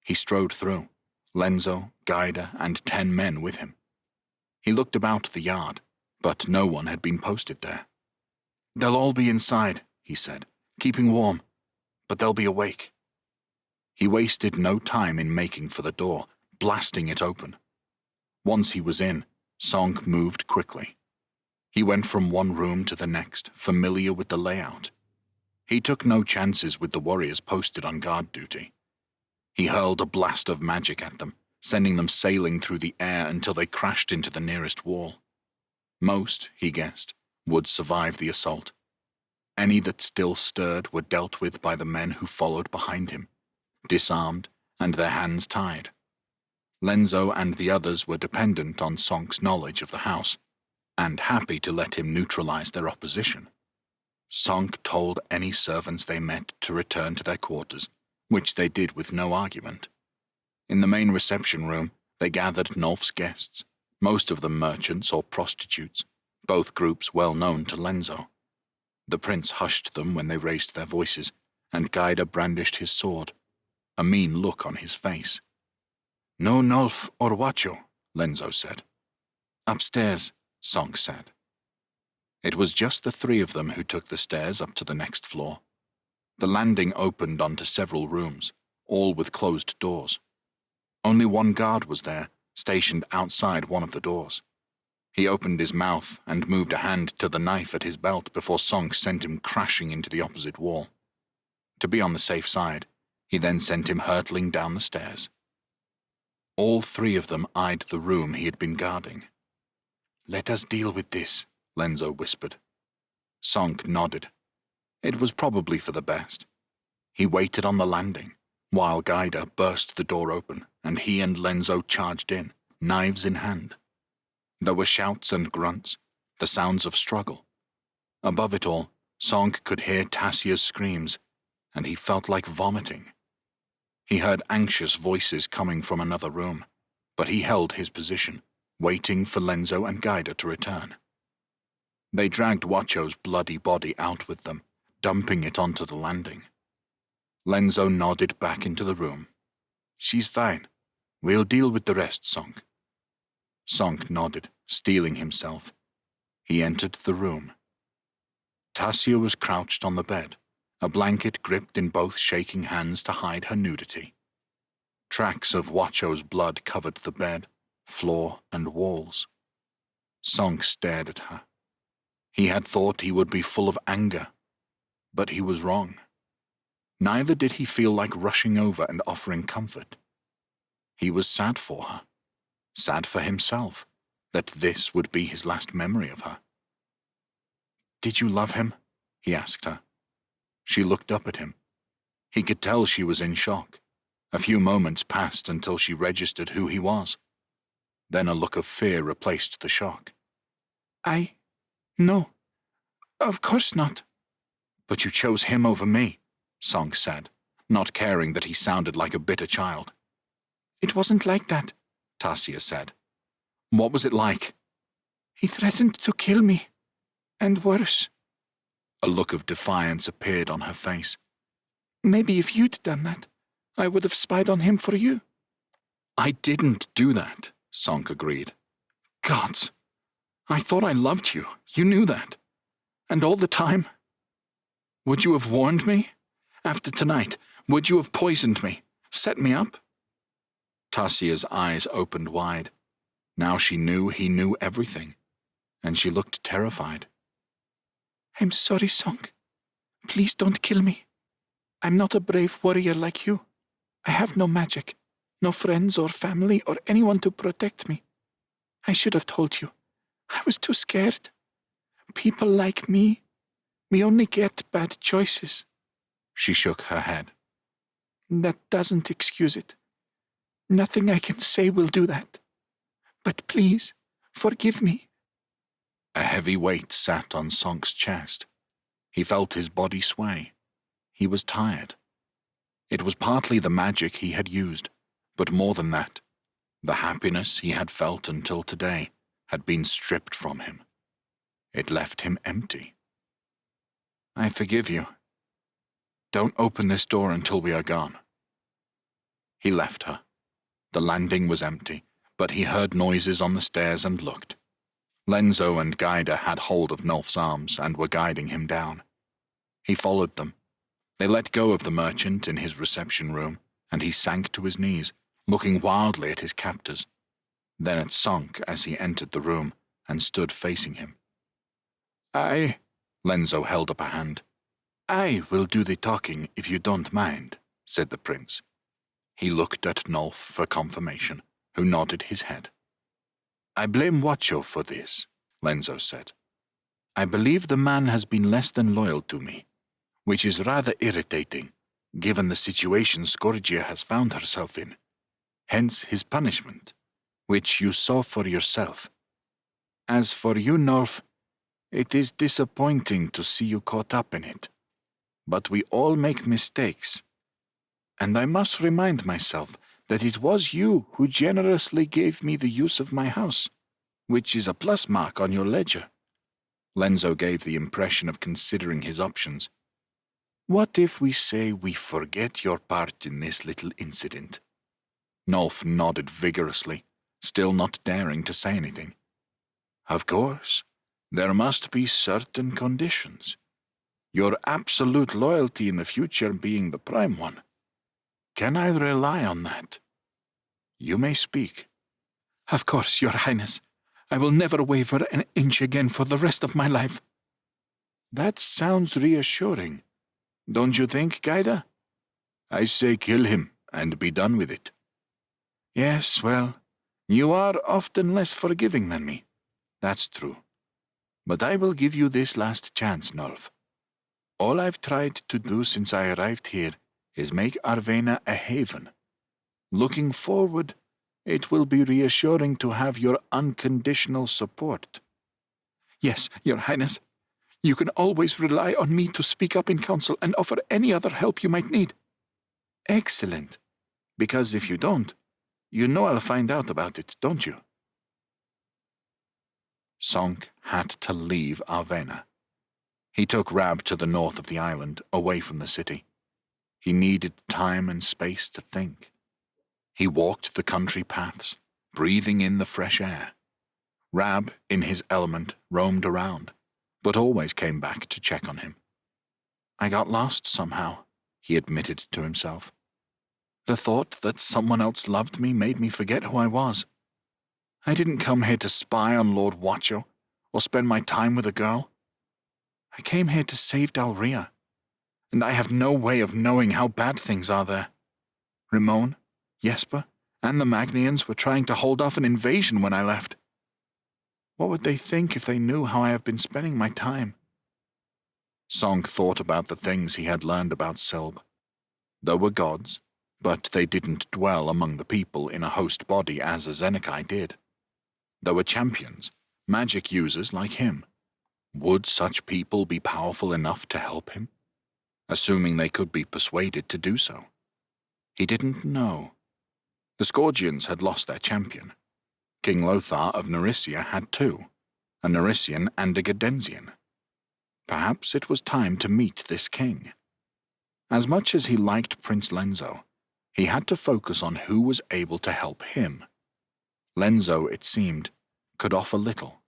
He strode through, Lenzo, Gaida, and 10 men with him. He looked about the yard, but no one had been posted there. "They'll all be inside," he said, "keeping warm, but they'll be awake." He wasted no time in making for the door, blasting it open. Once he was in, Song moved quickly. He went from one room to the next, familiar with the layout. He took no chances with the warriors posted on guard duty. He hurled a blast of magic at them, sending them sailing through the air until they crashed into the nearest wall. Most, he guessed, would survive the assault. Any that still stirred were dealt with by the men who followed behind him, disarmed and their hands tied. Lenzo and the others were dependent on Sonk's knowledge of the house, and happy to let him neutralize their opposition. Sonk told any servants they met to return to their quarters, which they did with no argument. In the main reception room, they gathered Nolf's guests, most of them merchants or prostitutes, both groups well known to Lenzo. The prince hushed them when they raised their voices, and Gaida brandished his sword, a mean look on his face. "No Nolf or Wacho," Lenzo said. "Upstairs," Sonk said. It was just the three of them who took the stairs up to the next floor. The landing opened onto several rooms, all with closed doors. Only one guard was there, stationed outside one of the doors. He opened his mouth and moved a hand to the knife at his belt before Sonk sent him crashing into the opposite wall. To be on the safe side, he then sent him hurtling down the stairs. All three of them eyed the room he had been guarding. "Let us deal with this," Lenzo whispered. Sonk nodded. It was probably for the best. He waited on the landing, while Gaida burst the door open, and he and Lenzo charged in, knives in hand. There were shouts and grunts, the sounds of struggle. Above it all, Sonk could hear Tassia's screams, and he felt like vomiting. He heard anxious voices coming from another room, but he held his position, waiting for Lenzo and Gaida to return. They dragged Wacho's bloody body out with them, dumping it onto the landing. Lenzo nodded back into the room. "She's fine. We'll deal with the rest, Sonk." Sonk nodded, steeling himself. He entered the room. Tassia was crouched on the bed, a blanket gripped in both shaking hands to hide her nudity. Tracks of Wacho's blood covered the bed, floor, and walls. Sonk stared at her. He had thought he would be full of anger, but he was wrong. Neither did he feel like rushing over and offering comfort. He was sad for her, sad for himself, that this would be his last memory of her. "Did you love him?" he asked her. She looked up at him. He could tell she was in shock. A few moments passed until she registered who he was. Then a look of fear replaced the shock. No, of course not." "But you chose him over me," Sonk said, not caring that he sounded like a bitter child. "It wasn't like that," Tassia said. "What was it like?" "He threatened to kill me, and worse." A look of defiance appeared on her face. "Maybe if you'd done that, I would have spied on him for you." "I didn't do that," Sonk agreed. "Gods, I thought I loved you. You knew that. And all the time? Would you have warned me? After tonight, would you have poisoned me? Set me up?" Tassia's eyes opened wide. Now she knew he knew everything, and she looked terrified. "I'm sorry, Sonk. Please don't kill me. I'm not a brave warrior like you. I have no magic, no friends or family or anyone to protect me. I should have told you. I was too scared. People like me, we only get bad choices." She shook her head. "That doesn't excuse it. Nothing I can say will do that. But please, forgive me." A heavy weight sat on Sonk's chest. He felt his body sway. He was tired. It was partly the magic he had used, but more than that, the happiness he had felt until today had been stripped from him. It left him empty. "I forgive you. Don't open this door until we are gone." He left her. The landing was empty, but he heard noises on the stairs and looked. Lenzo and Gaida had hold of Nolf's arms and were guiding him down. He followed them. They let go of the merchant in his reception room, and he sank to his knees, looking wildly at his captors, then at Sonk as he entered the room and stood facing him. Lenzo held up a hand. I will do the talking if you don't mind, said the prince. He looked at Nolf for confirmation, who nodded his head. I blame Watcho for this, Lenzo said. I believe the man has been less than loyal to me, which is rather irritating, given the situation Scorgia has found herself in. Hence his punishment, which you saw for yourself. As for you, Nolf, it is disappointing to see you caught up in it. But we all make mistakes. And I must remind myself that it was you who generously gave me the use of my house, which is a plus mark on your ledger. Lenzo gave the impression of considering his options. What if we say we forget your part in this little incident? Nolf nodded vigorously, still not daring to say anything. Of course, there must be certain conditions. Your absolute loyalty in the future being the prime one. Can I rely on that? You may speak. Of course, Your Highness. I will never waver an inch again for the rest of my life. That sounds reassuring. Don't you think, Gaida? I say kill him and be done with it. Yes, well, you are often less forgiving than me. That's true. But I will give you this last chance, Nolf. All I've tried to do since I arrived here is make Arvena a haven. Looking forward, it will be reassuring to have your unconditional support. Yes, Your Highness. You can always rely on me to speak up in council and offer any other help you might need. Excellent. Because if you don't, you know I'll find out about it, don't you? Sonk had to leave Arvena. He took Rab to the north of the island, away from the city. He needed time and space to think. He walked the country paths, breathing in the fresh air. Rab, in his element, roamed around, but always came back to check on him. I got lost somehow, he admitted to himself. The thought that someone else loved me made me forget who I was. I didn't come here to spy on Lord Watcho or spend my time with a girl. I came here to save Dalria, and I have no way of knowing how bad things are there. Ramon, Jesper, and the Magnians were trying to hold off an invasion when I left. What would they think if they knew how I have been spending my time? Sonk thought about the things he had learned about Selb. There were gods, but they didn't dwell among the people in a host body as a Zenekai did. There were champions, magic users like him. Would such people be powerful enough to help him? Assuming they could be persuaded to do so. He didn't know. The Scorgians had lost their champion. King Lothar of Nerissia had two, a Nerissian and a Gadensian. Perhaps it was time to meet this king. As much as he liked Prince Lenzo, he had to focus on who was able to help him. Lenzo, it seemed, could offer little.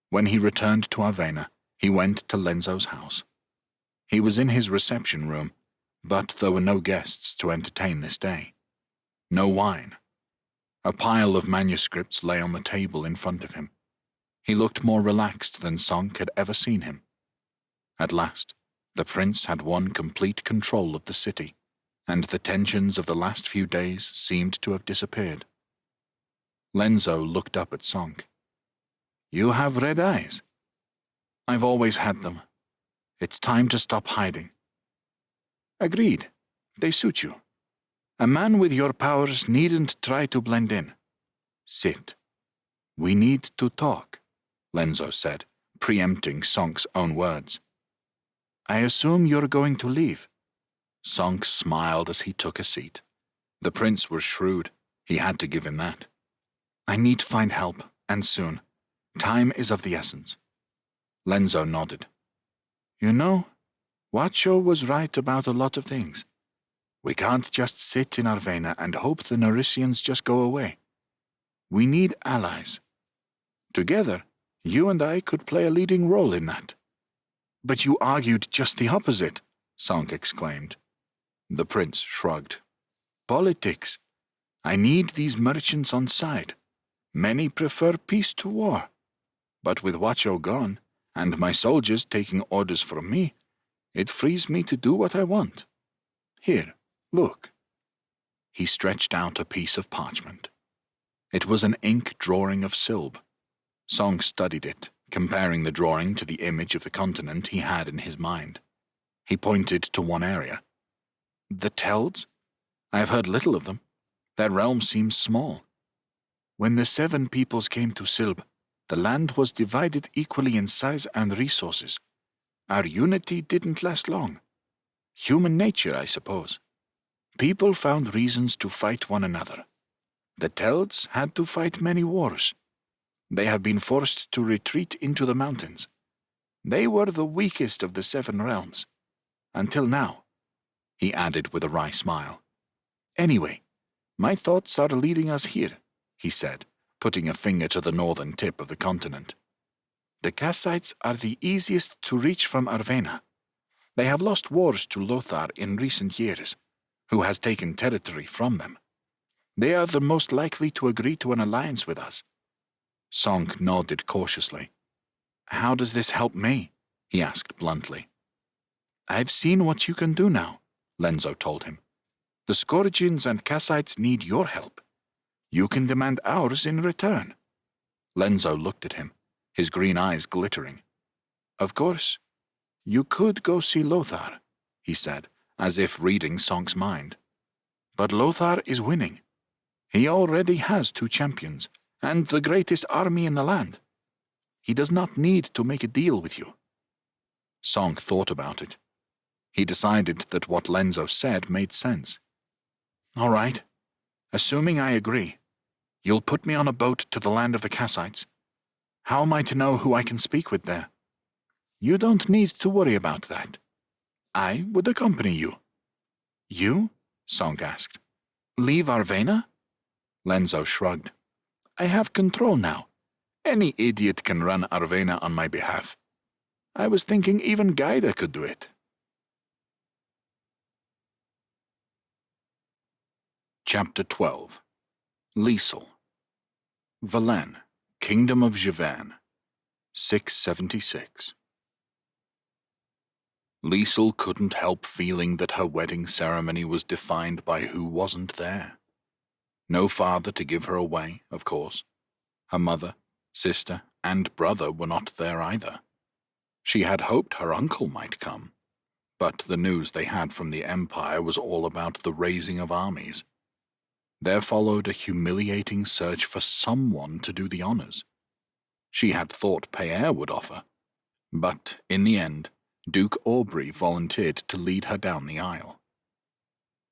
When he returned to Arvena, he went to Lenzo's house. He was in his reception room, but there were no guests to entertain this day. No wine. A pile of manuscripts lay on the table in front of him. He looked more relaxed than Sonk had ever seen him. At last, the prince had won complete control of the city, and the tensions of the last few days seemed to have disappeared. Lenzo looked up at Sonk. You have red eyes. I've always had them. It's time to stop hiding. Agreed. They suit you. A man with your powers needn't try to blend in. Sit. We need to talk, Lenzo said, preempting Sonk's own words. I assume you're going to leave. Sonk smiled as he took a seat. The prince was shrewd. He had to give him that. I need to find help, and soon. Time is of the essence. Lenzo nodded. You know, Watcho was right about a lot of things. We can't just sit in Arvena and hope the Nerissians just go away. We need allies. Together, you and I could play a leading role in that." "But you argued just the opposite," Sonk exclaimed. The prince shrugged. "Politics. I need these merchants on side. Many prefer peace to war. But with Wacho gone, and my soldiers taking orders from me, it frees me to do what I want. Here, look." He stretched out a piece of parchment. It was an ink drawing of Silb. Sonk studied it, comparing the drawing to the image of the continent he had in his mind. He pointed to one area. "The Telds? I have heard little of them. Their realm seems small. When the 7 peoples came to Silb, the land was divided equally in size and resources. Our unity didn't last long. Human nature, I suppose. People found reasons to fight one another. The Telds had to fight many wars. They have been forced to retreat into the mountains. They were the weakest of the 7 realms. Until now," he added with a wry smile. "Anyway, my thoughts are leading us here," he said, putting a finger to the northern tip of the continent. "The Kassites are the easiest to reach from Arvena. They have lost wars to Lothar in recent years, who has taken territory from them. They are the most likely to agree to an alliance with us." Sonk nodded cautiously. "How does this help me?" he asked bluntly. "I've seen what you can do now," Lenzo told him. "The Scourgians and Kassites need your help. You can demand ours in return." Lenzo looked at him, his green eyes glittering. "Of course, you could go see Lothar," he said, as if reading Sonk's mind. "But Lothar is winning. He already has 2 champions, and the greatest army in the land. He does not need to make a deal with you." Sonk thought about it. He decided that what Lenzo said made sense. "All right. Assuming I agree, you'll put me on a boat to the land of the Kassites. How am I to know who I can speak with there?" "You don't need to worry about that. I would accompany you." "You?" Sonk asked. "Leave Arvena?" Lenzo shrugged. "I have control now. Any idiot can run Arvena on my behalf. I was thinking even Gaida could do it." Chapter 12. Liesel. Velen, Kingdom of Javan, 676. Liesel couldn't help feeling that her wedding ceremony was defined by who wasn't there. No father to give her away, of course. Her mother, sister, and brother were not there either. She had hoped her uncle might come, but the news they had from the Empire was all about the raising of armies. There followed a humiliating search for someone to do the honors. She had thought Peer would offer, but in the end, Duke Aubrey volunteered to lead her down the aisle.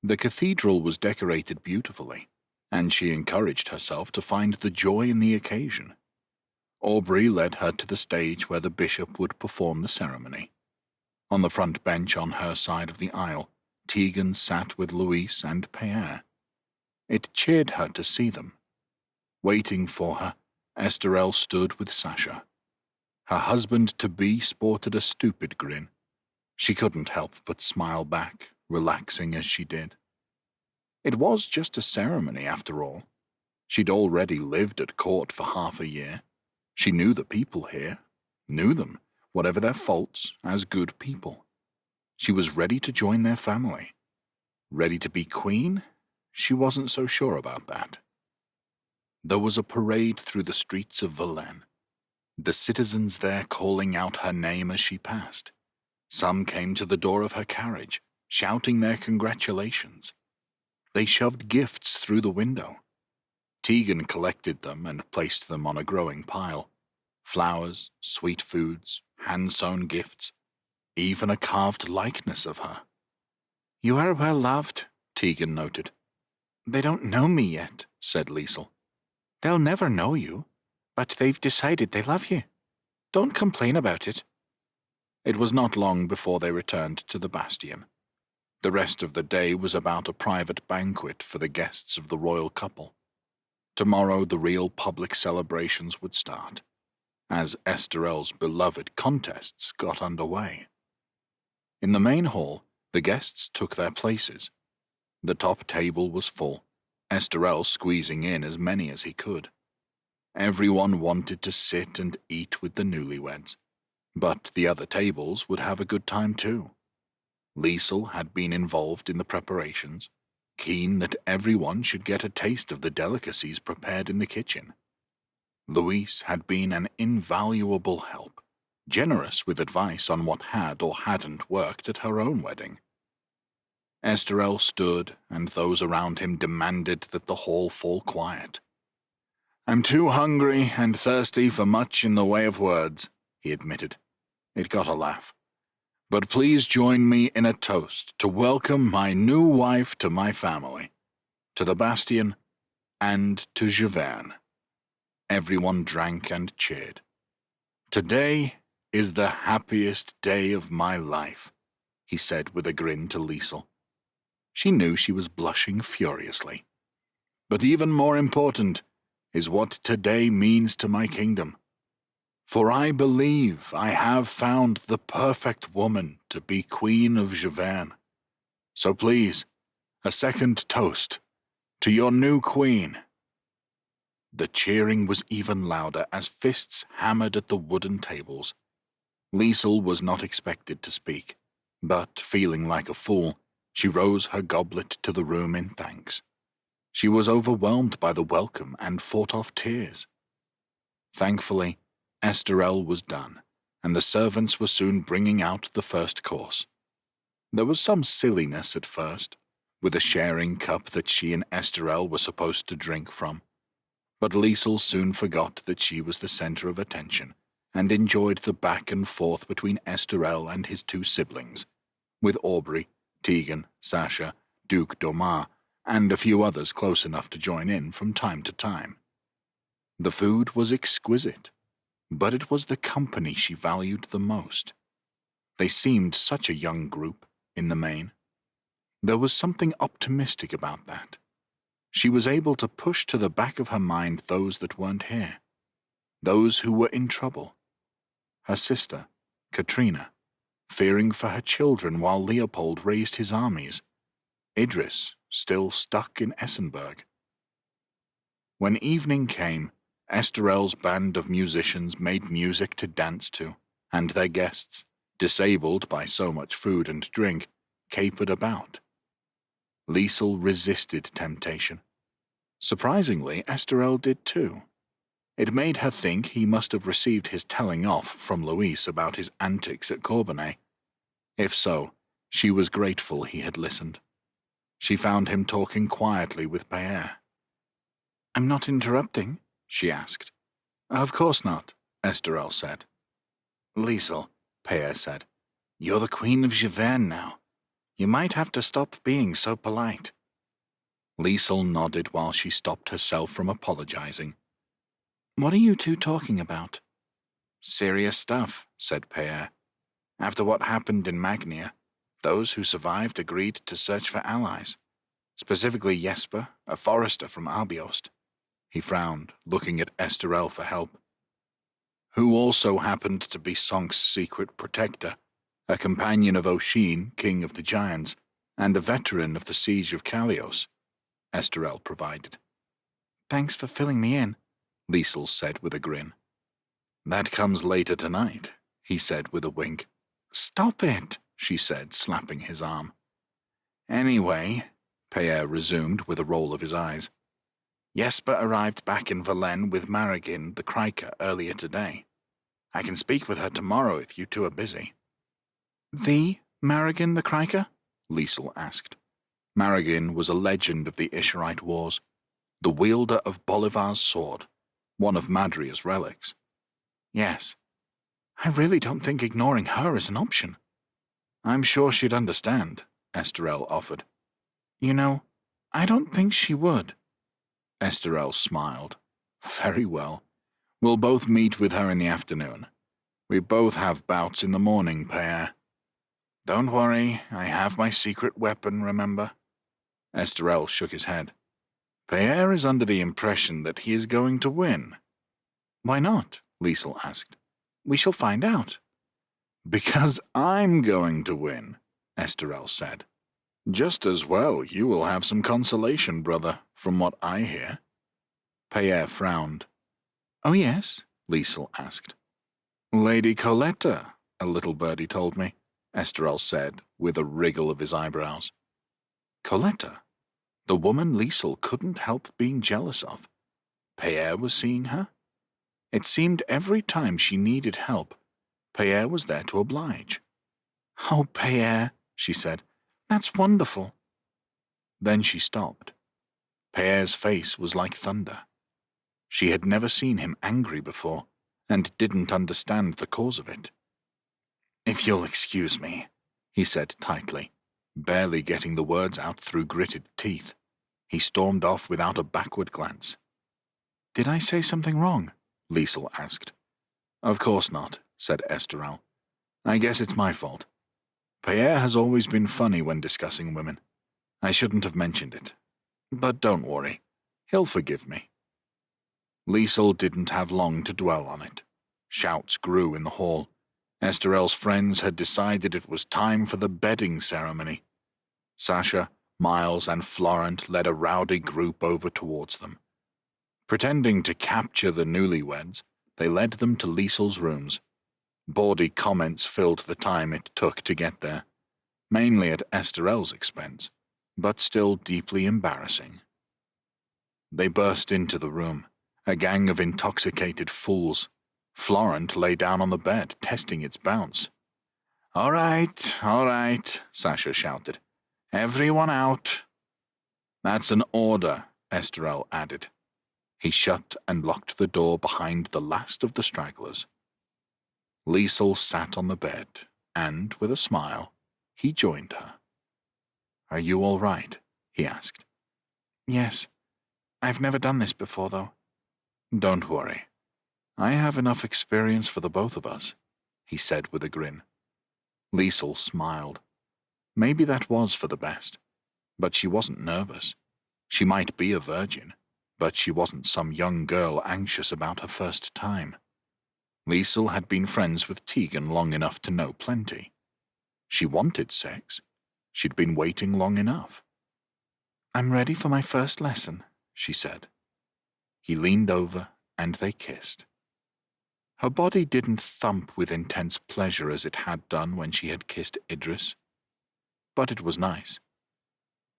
The cathedral was decorated beautifully, and she encouraged herself to find the joy in the occasion. Aubrey led her to the stage where the bishop would perform the ceremony. On the front bench on her side of the aisle, Tegan sat with Louise and Peer. It cheered her to see them. Waiting for her, Esterel stood with Sasha. Her husband-to-be sported a stupid grin. She couldn't help but smile back, relaxing as she did. It was just a ceremony, after all. She'd already lived at court for half a year. She knew the people here, knew them, whatever their faults, as good people. She was ready to join their family. Ready to be queen? She wasn't so sure about that. There was a parade through the streets of Velen. The citizens there calling out her name as she passed. Some came to the door of her carriage, shouting their congratulations. They shoved gifts through the window. Tegan collected them and placed them on a growing pile. Flowers, sweet foods, hand-sewn gifts, even a carved likeness of her. "You are well loved," Tegan noted. "They don't know me yet," said Liesel. "They'll never know you, but they've decided they love you. Don't complain about it." It was not long before they returned to the bastion. The rest of the day was about a private banquet for the guests of the royal couple. Tomorrow the real public celebrations would start. as Esterel's beloved contests got underway. In the main hall, the guests took their places. The top table was full, Esterel squeezing in as many as he could. Everyone wanted to sit and eat with the newlyweds, but the other tables would have a good time too. Liesel had been involved in the preparations, keen that everyone should get a taste of the delicacies prepared in the kitchen. Louise had been an invaluable help, generous with advice on what had or hadn't worked at her own wedding. Esterel stood, and those around him demanded that the hall fall quiet. "I'm too hungry and thirsty for much in the way of words," he admitted. It got a laugh. "But please join me in a toast to welcome my new wife to my family, to the Bastion, and to Javerne." Everyone drank and cheered. "Today is the happiest day of my life," he said with a grin to Liesel. She knew she was blushing furiously. "But even more important is what today means to my kingdom. For I believe I have found the perfect woman to be Queen of Javerne. So please, a second toast to your new queen." The cheering was even louder as fists hammered at the wooden tables. Liesel was not expected to speak, but feeling like a fool, she rose her goblet to the room in thanks. She was overwhelmed by the welcome and fought off tears. Thankfully, Esterel was done, and the servants were soon bringing out the first course. There was some silliness at first, with a sharing cup that she and Esterel were supposed to drink from, but Liesel soon forgot that she was the center of attention and enjoyed the back and forth between Esterel and his two siblings, with Aubrey, Tegan, Sasha, Duke Domar, and a few others close enough to join in from time to time. The food was exquisite, but it was the company she valued the most. They seemed such a young group, in the main. There was something optimistic about that. She was able to push to the back of her mind those that weren't here, those who were in trouble. Her sister, Katrina, fearing for her children while Leopold raised his armies. Idris, still stuck in Essenberg. When evening came, Esterel's band of musicians made music to dance to, and their guests, disabled by so much food and drink, capered about. Liesel resisted temptation. Surprisingly, Esterel did too. It made her think he must have received his telling off from Louise about his antics at Corbenay. If so, she was grateful he had listened. She found him talking quietly with Pierre. "I'm not interrupting?" she asked. "Of course not," Esterel said. "Liesel," Pierre said, "you're the Queen of Javerne now. You might have to stop being so polite." Liesel nodded while she stopped herself from apologizing. "What are you two talking about?" "Serious stuff," said Pierre. "After what happened in Magnia, those who survived agreed to search for allies, specifically Jesper, a forester from Arbiost." He frowned, looking at Esterel for help. "Who also happened to be Sonk's secret protector, a companion of Oshin, king of the giants, and a veteran of the siege of Kalios," Esterel provided. "Thanks for filling me in," Liesel said with a grin. "That comes later tonight," he said with a wink. "Stop it," she said, slapping his arm. "Anyway," Pierre resumed with a roll of his eyes, "Jesper arrived back in Verlaine with Maragin the Kriker earlier today. I can speak with her tomorrow if you two are busy." "The Maragin the Kriker?" Liesel asked. Maragin was a legend of the Isherite Wars, the wielder of Bolivar's sword, one of Madria's relics. "Yes. I really don't think ignoring her is an option." "I'm sure she'd understand," Esterel offered. "You know, I don't think she would." Esterel smiled. "Very well. We'll both meet with her in the afternoon. We both have bouts in the morning, Pierre. Don't worry, I have my secret weapon, remember?" Esterel shook his head. "Pierre is under the impression that he is going to win." "Why not?" Liesel asked. We shall find out. Because I'm going to win, Esterel said. Just as well you will have some consolation, brother, from what I hear. Pierre frowned. Oh yes? Liesel asked. Lady Coletta, a little birdie told me, Esterel said, with a wriggle of his eyebrows. Coletta? The woman Liesel couldn't help being jealous of. Pierre was seeing her? It seemed every time she needed help, Pierre was there to oblige. Oh, Pierre, she said, that's wonderful. Then she stopped. Pierre's face was like thunder. She had never seen him angry before, and didn't understand the cause of it. If you'll excuse me, he said tightly, barely getting the words out through gritted teeth. He stormed off without a backward glance. Did I say something wrong? Liesel asked. Of course not, said Esterel. I guess it's my fault. Pierre has always been funny when discussing women. I shouldn't have mentioned it. But don't worry, he'll forgive me. Liesel didn't have long to dwell on it. Shouts grew in the hall. Esterel's friends had decided it was time for the bedding ceremony. Sasha, Miles, and Florent led a rowdy group over towards them. Pretending to capture the newlyweds, they led them to Liesel's rooms. Bawdy comments filled the time it took to get there, mainly at Esterel's expense, but still deeply embarrassing. They burst into the room, a gang of intoxicated fools. Florent lay down on the bed, testing its bounce. All right, Sasha shouted. Everyone out. That's an order, Esterel added. He shut and locked the door behind the last of the stragglers. Liesel sat on the bed, and, with a smile, he joined her. Are you all right? He asked. Yes. I've never done this before, though. Don't worry. I have enough experience for the both of us, he said with a grin. Liesel smiled. Maybe that was for the best, but she wasn't nervous. She might be a virgin, but she wasn't some young girl anxious about her first time. Liesel had been friends with Tegan long enough to know plenty. She wanted sex. She'd been waiting long enough. I'm ready for my first lesson, she said. He leaned over, and they kissed. Her body didn't thump with intense pleasure as it had done when she had kissed Idris. But it was nice.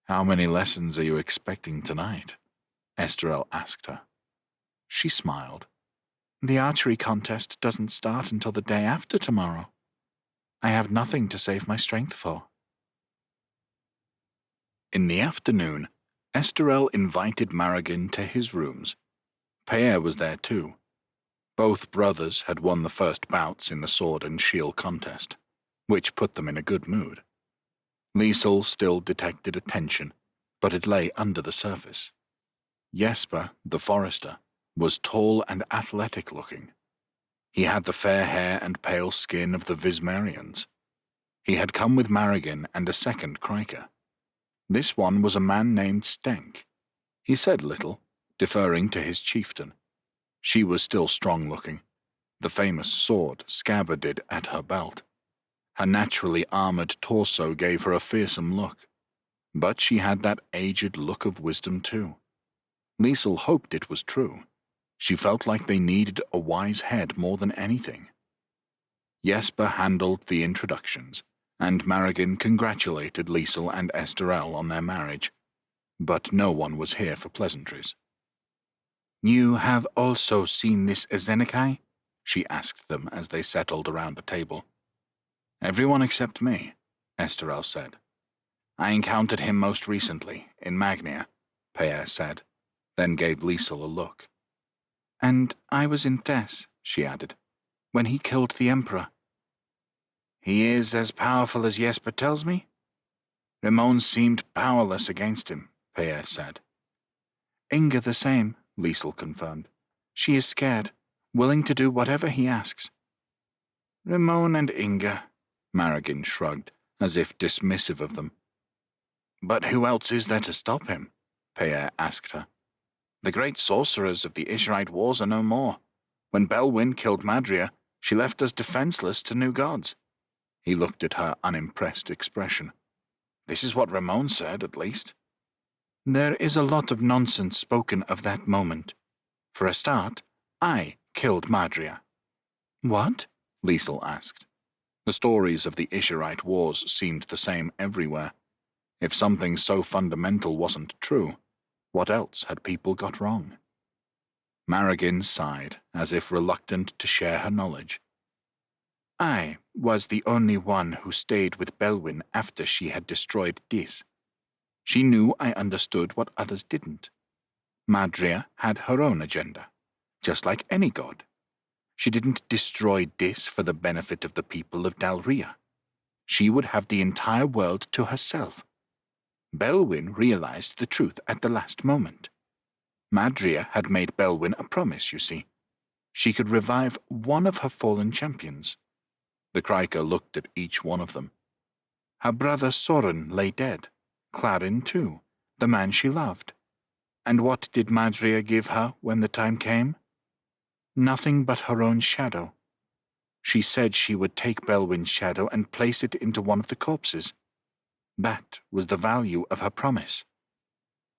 How many lessons are you expecting tonight? Esterel asked her. She smiled. The archery contest doesn't start until the day after tomorrow. I have nothing to save my strength for. In the afternoon, Esterel invited Maragin to his rooms. Pierre was there too. Both brothers had won the first bouts in the sword and shield contest, which put them in a good mood. Liesel still detected a tension, but it lay under the surface. Jesper, the forester, was tall and athletic-looking. He had the fair hair and pale skin of the Vismerians. He had come with Maragin and a second Kriker. This one was a man named Stenk. He said little, deferring to his chieftain. She was still strong-looking, the famous sword scabbarded at her belt. Her naturally armored torso gave her a fearsome look, but she had that aged look of wisdom too. Liesel hoped it was true. She felt like they needed a wise head more than anything. Jesper handled the introductions, and Maragin congratulated Liesel and Esterel on their marriage, but no one was here for pleasantries. You have also seen this Ezenekai? She asked them as they settled around a table. Everyone except me, Esterel said. I encountered him most recently, in Magnia, Pierre said, then gave Liesel a look. And I was in Thess, she added, when he killed the Emperor. He is as powerful as Jesper tells me? Ramon seemed powerless against him, Pierre said. Inga the same, Liesel confirmed. She is scared, willing to do whatever he asks. Ramon and Inga, Maragin shrugged, as if dismissive of them. But who else is there to stop him? Pierre asked her. The great sorcerers of the Ishrite Wars are no more. When Belwyn killed Madria, she left us defenseless to new gods." He looked at her unimpressed expression. "This is what Ramon said, at least." "There is a lot of nonsense spoken of that moment. For a start, I killed Madria." "What?" Liesel asked. The stories of the Isherite Wars seemed the same everywhere. If something so fundamental wasn't true, what else had people got wrong? Maragin sighed, as if reluctant to share her knowledge. "I was the only one who stayed with Belwyn after she had destroyed Dis. She knew I understood what others didn't. Madria had her own agenda, just like any god. She didn't destroy Dis for the benefit of the people of Dalria. She would have the entire world to herself. Belwyn realized the truth at the last moment. Madria had made Belwyn a promise, you see. She could revive one of her fallen champions." The Kryker looked at each one of them. "Her brother Soren lay dead. Clarin, too, the man she loved. And what did Madria give her when the time came? Nothing but her own shadow. She said she would take Belwyn's shadow and place it into one of the corpses. That was the value of her promise."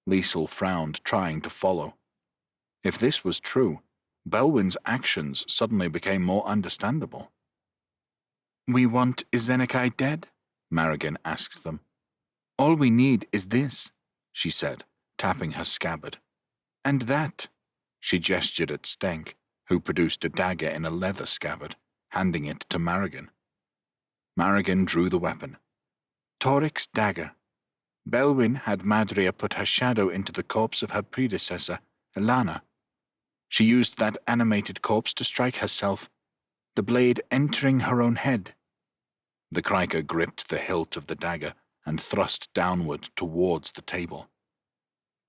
Liesel frowned, trying to follow. If this was true, Belwyn's actions suddenly became more understandable. "We want Izenekai dead?" Maragin asked them. "All we need is this," she said, tapping her scabbard. "And that," she gestured at Stenk, who produced a dagger in a leather scabbard, handing it to Maragin. Maragin drew the weapon. "Toric's dagger. Belwyn had Madria put her shadow into the corpse of her predecessor, Elana. She used that animated corpse to strike herself, the blade entering her own head." The Kryker gripped the hilt of the dagger and thrust downward towards the table.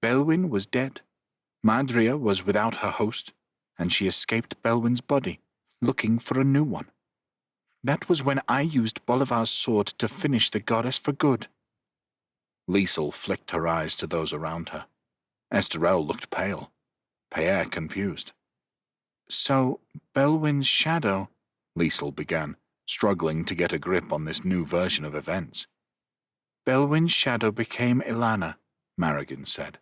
"Belwyn was dead. Madria was without her host, and she escaped Belwyn's body, looking for a new one. That was when I used Bolivar's sword to finish the goddess for good." Liesel flicked her eyes to those around her. Esterel looked pale. Pierre confused. "So, Belwyn's shadow," Liesel began, struggling to get a grip on this new version of events. "Belwyn's shadow became Ilana," Maragin said.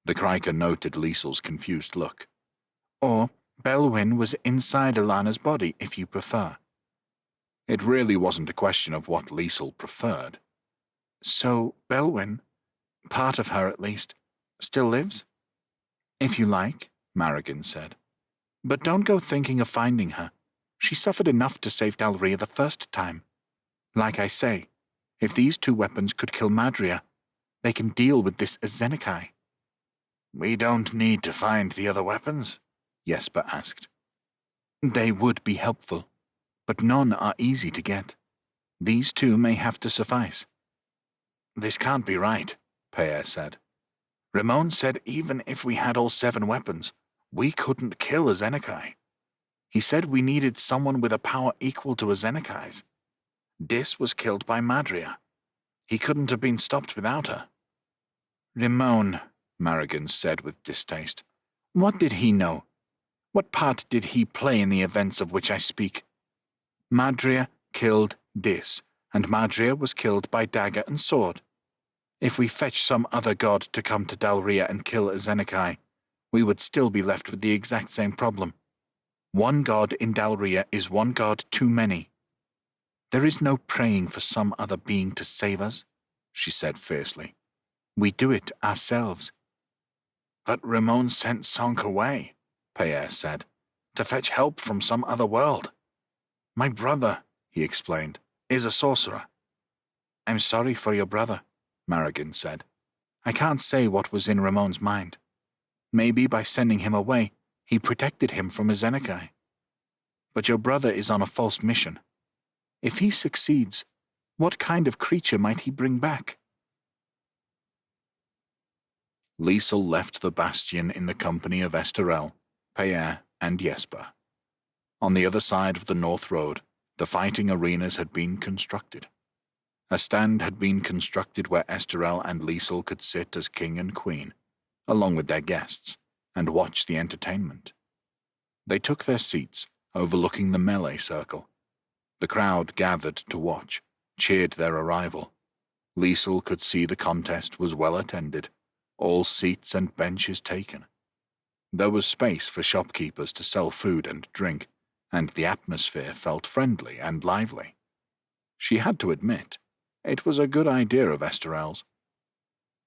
The Kryker noted Liesel's confused look. "Or Belwyn was inside Ilana's body, if you prefer." It really wasn't a question of what Liesel preferred. "So Belwyn, part of her at least, still lives?" "If you like," Maragin said. "But don't go thinking of finding her. She suffered enough to save Dalria the first time. Like I say, if these two weapons could kill Madria, they can deal with this Izenekai." "We don't need to find the other weapons?" Jesper asked. "They would be helpful, but none are easy to get. These two may have to suffice." "This can't be right," Pierre said. "Ramon said even if we had all 7 weapons, we couldn't kill Izenekai. He said we needed someone with a power equal to Izenekai's. Dis was killed by Madria. He couldn't have been stopped without her." "Ramon," Maragin said with distaste. "What did he know? What part did he play in the events of which I speak? Madria killed Dis, and Madria was killed by dagger and sword. If we fetch some other god to come to Dalria and kill Izenekai, we would still be left with the exact same problem. One god in Dalria is one god too many. There is no praying for some other being to save us," she said fiercely. "We do it ourselves." "But Ramon sent Sonk away," Pierre said, "to fetch help from some other world. My brother," he explained, "is a sorcerer." "I'm sorry for your brother," Maragin said. "I can't say what was in Ramon's mind. Maybe by sending him away, he protected him from Izenekai. But your brother is on a false mission. If he succeeds, what kind of creature might he bring back?" Liesel left the bastion in the company of Esterel, Pierre, and Jesper. On the other side of the North Road, the fighting arenas had been constructed. A stand had been constructed where Esterel and Liesel could sit as king and queen, along with their guests, and watch the entertainment. They took their seats, overlooking the melee circle. The crowd gathered to watch, cheered their arrival. Liesel could see the contest was well attended, all seats and benches taken. There was space for shopkeepers to sell food and drink, and the atmosphere felt friendly and lively. She had to admit, it was a good idea of Esterel's.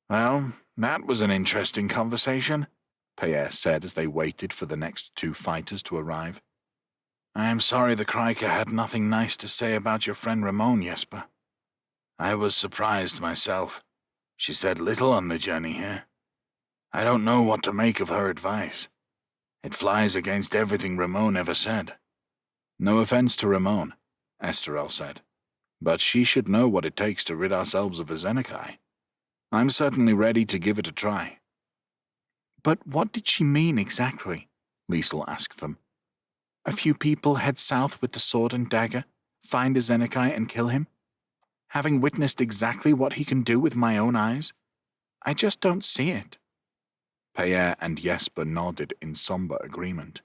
Well, that was an interesting conversation, Pierre said as they waited for the next two fighters to arrive. I am sorry the Kryker had nothing nice to say about your friend Ramon, Jesper. I was surprised myself. She said little on the journey here. I don't know what to make of her advice. It flies against everything Ramon ever said. No offense to Ramon, Esterel said, but she should know what it takes to rid ourselves of a Zenekai. I'm certainly ready to give it a try. But what did she mean exactly? Liesel asked them. A few people head south with the sword and dagger, find a Zenekai and kill him? Having witnessed exactly what he can do with my own eyes? I just don't see it. Pierre and Jesper nodded in somber agreement.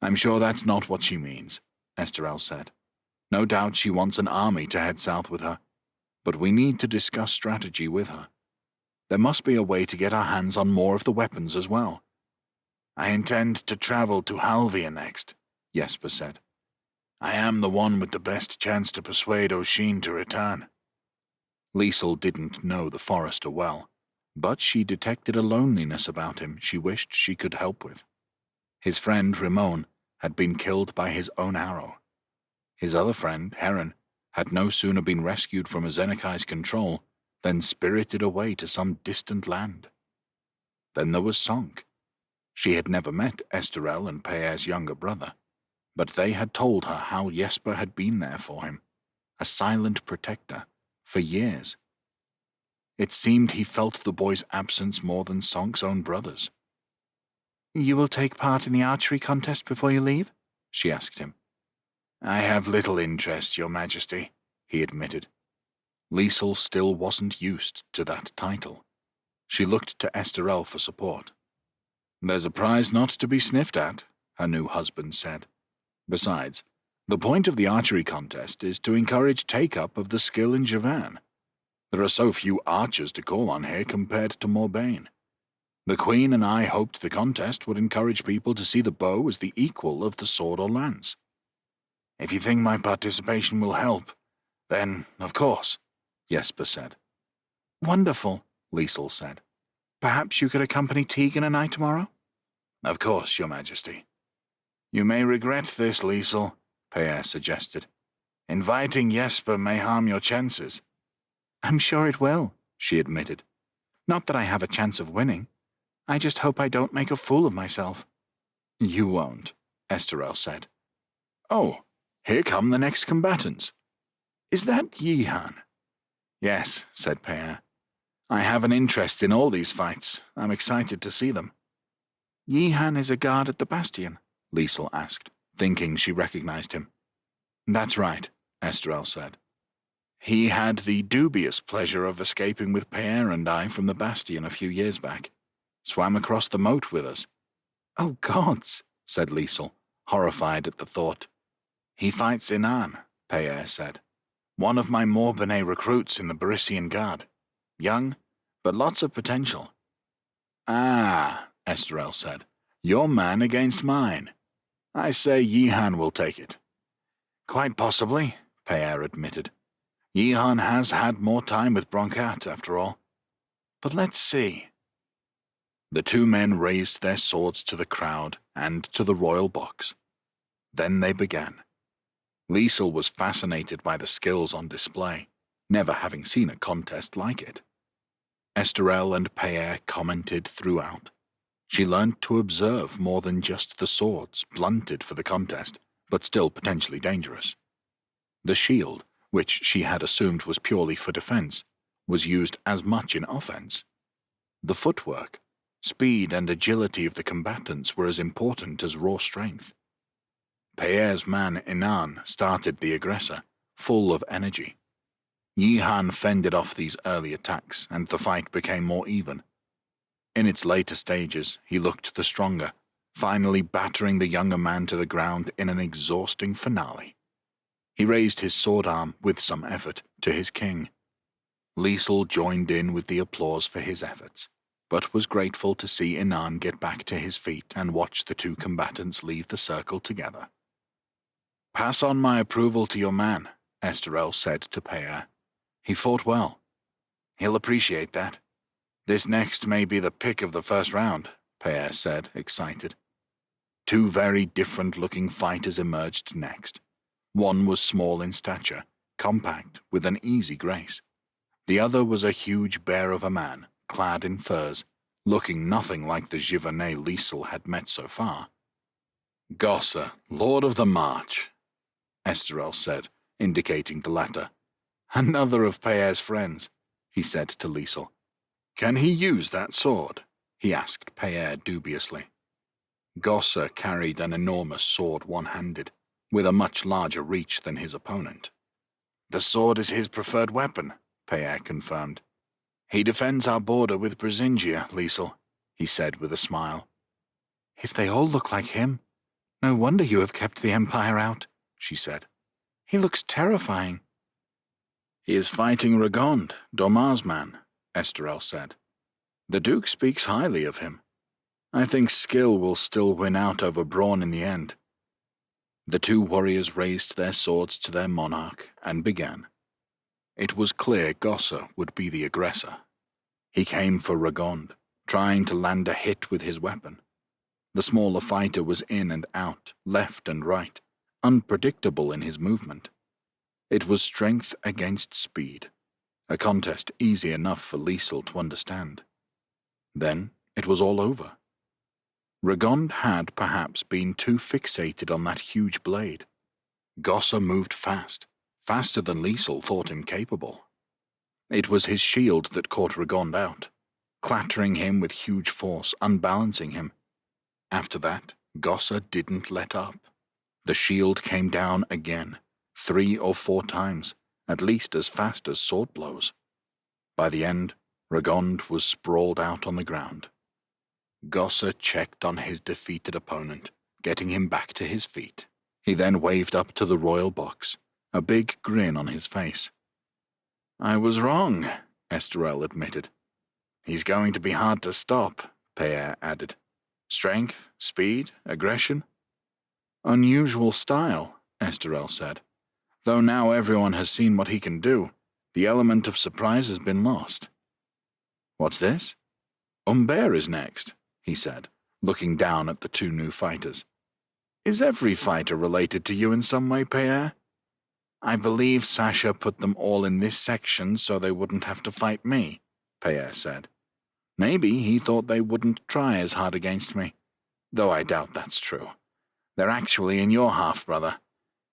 I'm sure that's not what she means, Esterel said. No doubt she wants an army to head south with her, but we need to discuss strategy with her. There must be a way to get our hands on more of the weapons as well. I intend to travel to Halvia next, Jesper said. I am the one with the best chance to persuade Oshin to return. Liesel didn't know the forester well, but she detected a loneliness about him she wished she could help with. His friend Ramon had been killed by his own arrow. His other friend, Heron, had no sooner been rescued from a Zenekai's control than spirited away to some distant land. Then there was Sonk. She had never met Esterel and Pierre's younger brother, but they had told her how Jesper had been there for him, a silent protector, for years. It seemed he felt the boy's absence more than Sonk's own brothers. You will take part in the archery contest before you leave? She asked him. I have little interest, Your Majesty, he admitted. Liesel still wasn't used to that title. She looked to Esterel for support. There's a prize not to be sniffed at, her new husband said. Besides, the point of the archery contest is to encourage take-up of the skill in Javan. There are so few archers to call on here compared to Morbagne. The Queen and I hoped the contest would encourage people to see the bow as the equal of the sword or lance. If you think my participation will help, then, of course, Jesper said. Wonderful, Liesel said. Perhaps you could accompany Tegan and I tomorrow? Of course, Your Majesty. You may regret this, Liesel, Pierre suggested. Inviting Jesper may harm your chances. I'm sure it will, she admitted. Not that I have a chance of winning. I just hope I don't make a fool of myself. You won't, Esterel said. Oh, here come the next combatants. Is that Yihan? Yes, said Pierre. I have an interest in all these fights. I'm excited to see them. Yihan is a guard at the bastion, Liesel asked, thinking she recognized him. That's right, Esterel said. He had the dubious pleasure of escaping with Pierre and I from the bastion a few years back. Swam across the moat with us. Oh, gods, said Liesel, horrified at the thought. He fights Inan, Pierre said. One of my Morbagne recruits in the Barissian Guard. Young, but lots of potential. Ah, Esterel said. Your man against mine. I say Yihan will take it. Quite possibly, Pierre admitted. Yihan has had more time with Broncat, after all. But let's see. The two men raised their swords to the crowd and to the royal box. Then they began. Liesel was fascinated by the skills on display, never having seen a contest like it. Esterel and Pierre commented throughout. She learned to observe more than just the swords, blunted for the contest, but still potentially dangerous. The shield, which she had assumed was purely for defense, was used as much in offense. The footwork, speed and agility of the combatants were as important as raw strength. Pierre's man Inan started the aggressor, full of energy. Yihan fended off these early attacks, and the fight became more even. In its later stages, he looked the stronger, finally battering the younger man to the ground in an exhausting finale. He raised his sword arm, with some effort, to his king. Liesel joined in with the applause for his efforts, but was grateful to see Inan get back to his feet and watch the two combatants leave the circle together. "Pass on my approval to your man," Esterel said to Peer. "He fought well. He'll appreciate that. This next may be the pick of the first round," Peer said, excited. Two very different-looking fighters emerged next. One was small in stature, compact, with an easy grace. The other was a huge bear of a man, clad in furs, looking nothing like the Givernet Liesel had met so far. "Gosse, Lord of the March," Esterel said, indicating the latter. "Another of Peer's friends," he said to Liesel. "Can he use that sword?" he asked Peer dubiously. Gosse carried an enormous sword one-handed, with a much larger reach than his opponent. "The sword is his preferred weapon," Peer confirmed. "He defends our border with Brisingia, Liesel," he said with a smile. "If they all look like him, no wonder you have kept the Empire out," she said. "He looks terrifying." "He is fighting Regond, Dormar's man," Esterel said. "The Duke speaks highly of him. I think skill will still win out over brawn in the end." The two warriors raised their swords to their monarch and began. It was clear Gosse would be the aggressor. He came for Regond, trying to land a hit with his weapon. The smaller fighter was in and out, left and right, unpredictable in his movement. It was strength against speed, a contest easy enough for Liesel to understand. Then it was all over. Regond had perhaps been too fixated on that huge blade. Gosse moved fast, faster than Liesel thought him capable. It was his shield that caught Regond out, clattering him with huge force, unbalancing him. After that, Gosse didn't let up. The shield came down again, 3 or 4 times, at least as fast as sword blows. By the end, Regond was sprawled out on the ground. Gosse checked on his defeated opponent, getting him back to his feet. He then waved up to the royal box, a big grin on his face. "I was wrong," Esterel admitted. "He's going to be hard to stop," Peer added. "Strength, speed, aggression?" "Unusual style," Esterel said. "Though now everyone has seen what he can do, the element of surprise has been lost." "What's this?" "Humbert is next," he said, looking down at the two new fighters. "Is every fighter related to you in some way, Peer?" "I believe Sasha put them all in this section so they wouldn't have to fight me," Peer said. "Maybe he thought they wouldn't try as hard against me, though I doubt that's true. They're actually in your half, brother.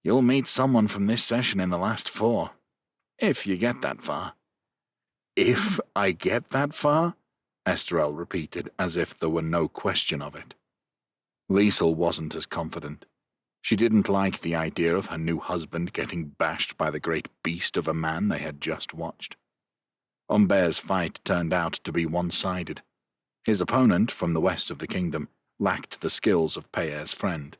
You'll meet someone from this session in the last 4, if you get that far." "If I get that far?" Esterel repeated, as if there were no question of it. Liesel wasn't as confident. She didn't like the idea of her new husband getting bashed by the great beast of a man they had just watched. Humbert's fight turned out to be one-sided. His opponent, from the west of the kingdom, lacked the skills of Peer's friend,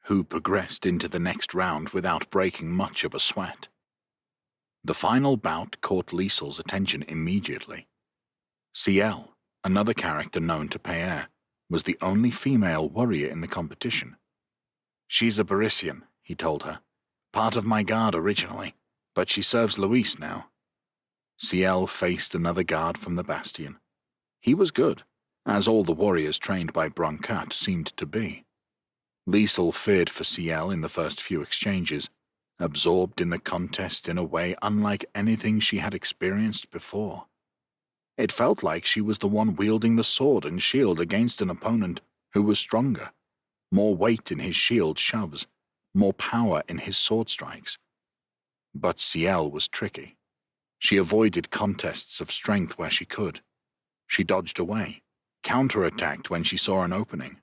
who progressed into the next round without breaking much of a sweat. The final bout caught Liesel's attention immediately. Ciel, another character known to Peer, was the only female warrior in the competition. "She's a Barisian," he told her. "Part of my guard originally, but she serves Luis now." Ciel faced another guard from the Bastion. He was good, as all the warriors trained by Broncat seemed to be. Liesel feared for Ciel in the first few exchanges, absorbed in the contest in a way unlike anything she had experienced before. It felt like she was the one wielding the sword and shield against an opponent who was stronger, more weight in his shield shoves, more power in his sword strikes. But Ciel was tricky. She avoided contests of strength where she could. She dodged away, counterattacked when she saw an opening.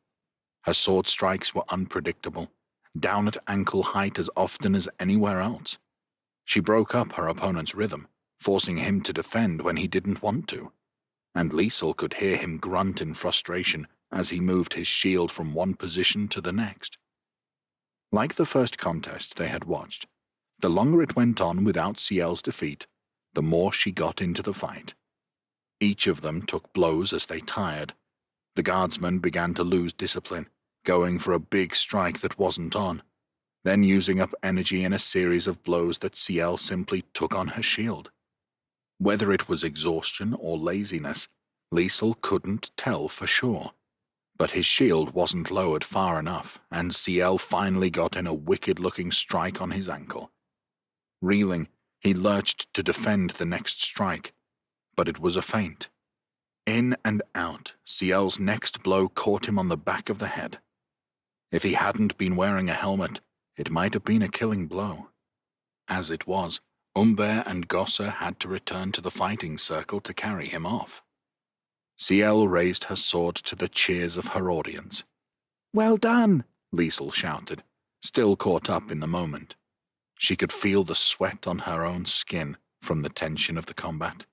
Her sword strikes were unpredictable, down at ankle height as often as anywhere else. She broke up her opponent's rhythm, forcing him to defend when he didn't want to, and Liesel could hear him grunt in frustration as he moved his shield from one position to the next. Like the first contest they had watched, the longer it went on without Ciel's defeat, the more she got into the fight. Each of them took blows as they tired. The guardsmen began to lose discipline, going for a big strike that wasn't on, then using up energy in a series of blows that Ciel simply took on her shield. Whether it was exhaustion or laziness, Liesel couldn't tell for sure. But his shield wasn't lowered far enough, and Ciel finally got in a wicked-looking strike on his ankle. Reeling, he lurched to defend the next strike, but it was a feint. In and out, Ciel's next blow caught him on the back of the head. If he hadn't been wearing a helmet, it might have been a killing blow. As it was, Humbert and Gosse had to return to the fighting circle to carry him off. Ciel raised her sword to the cheers of her audience. "Well done!" Liesel shouted, still caught up in the moment. She could feel the sweat on her own skin from the tension of the combat.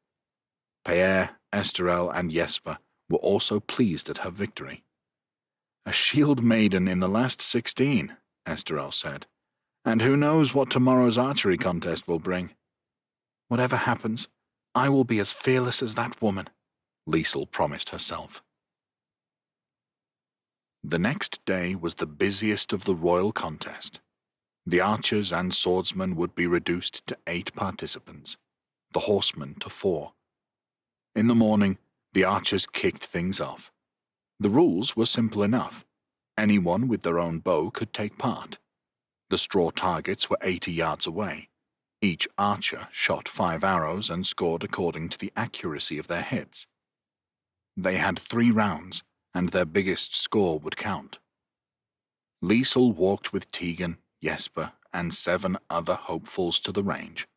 Pierre, Esterel, and Jesper were also pleased at her victory. "A shield maiden in the last 16, Esterel said, "and who knows what tomorrow's archery contest will bring." "Whatever happens, I will be as fearless as that woman," Liesel promised herself. The next day was the busiest of the royal contest. The archers and swordsmen would be reduced to 8 participants, the horsemen to 4. In the morning, the archers kicked things off. The rules were simple enough. Anyone with their own bow could take part. The straw targets were 80 yards away. Each archer shot 5 arrows and scored according to the accuracy of their hits. They had 3 rounds, and their biggest score would count. Liesel walked with Tegan, Jesper, and 7 other hopefuls to the range.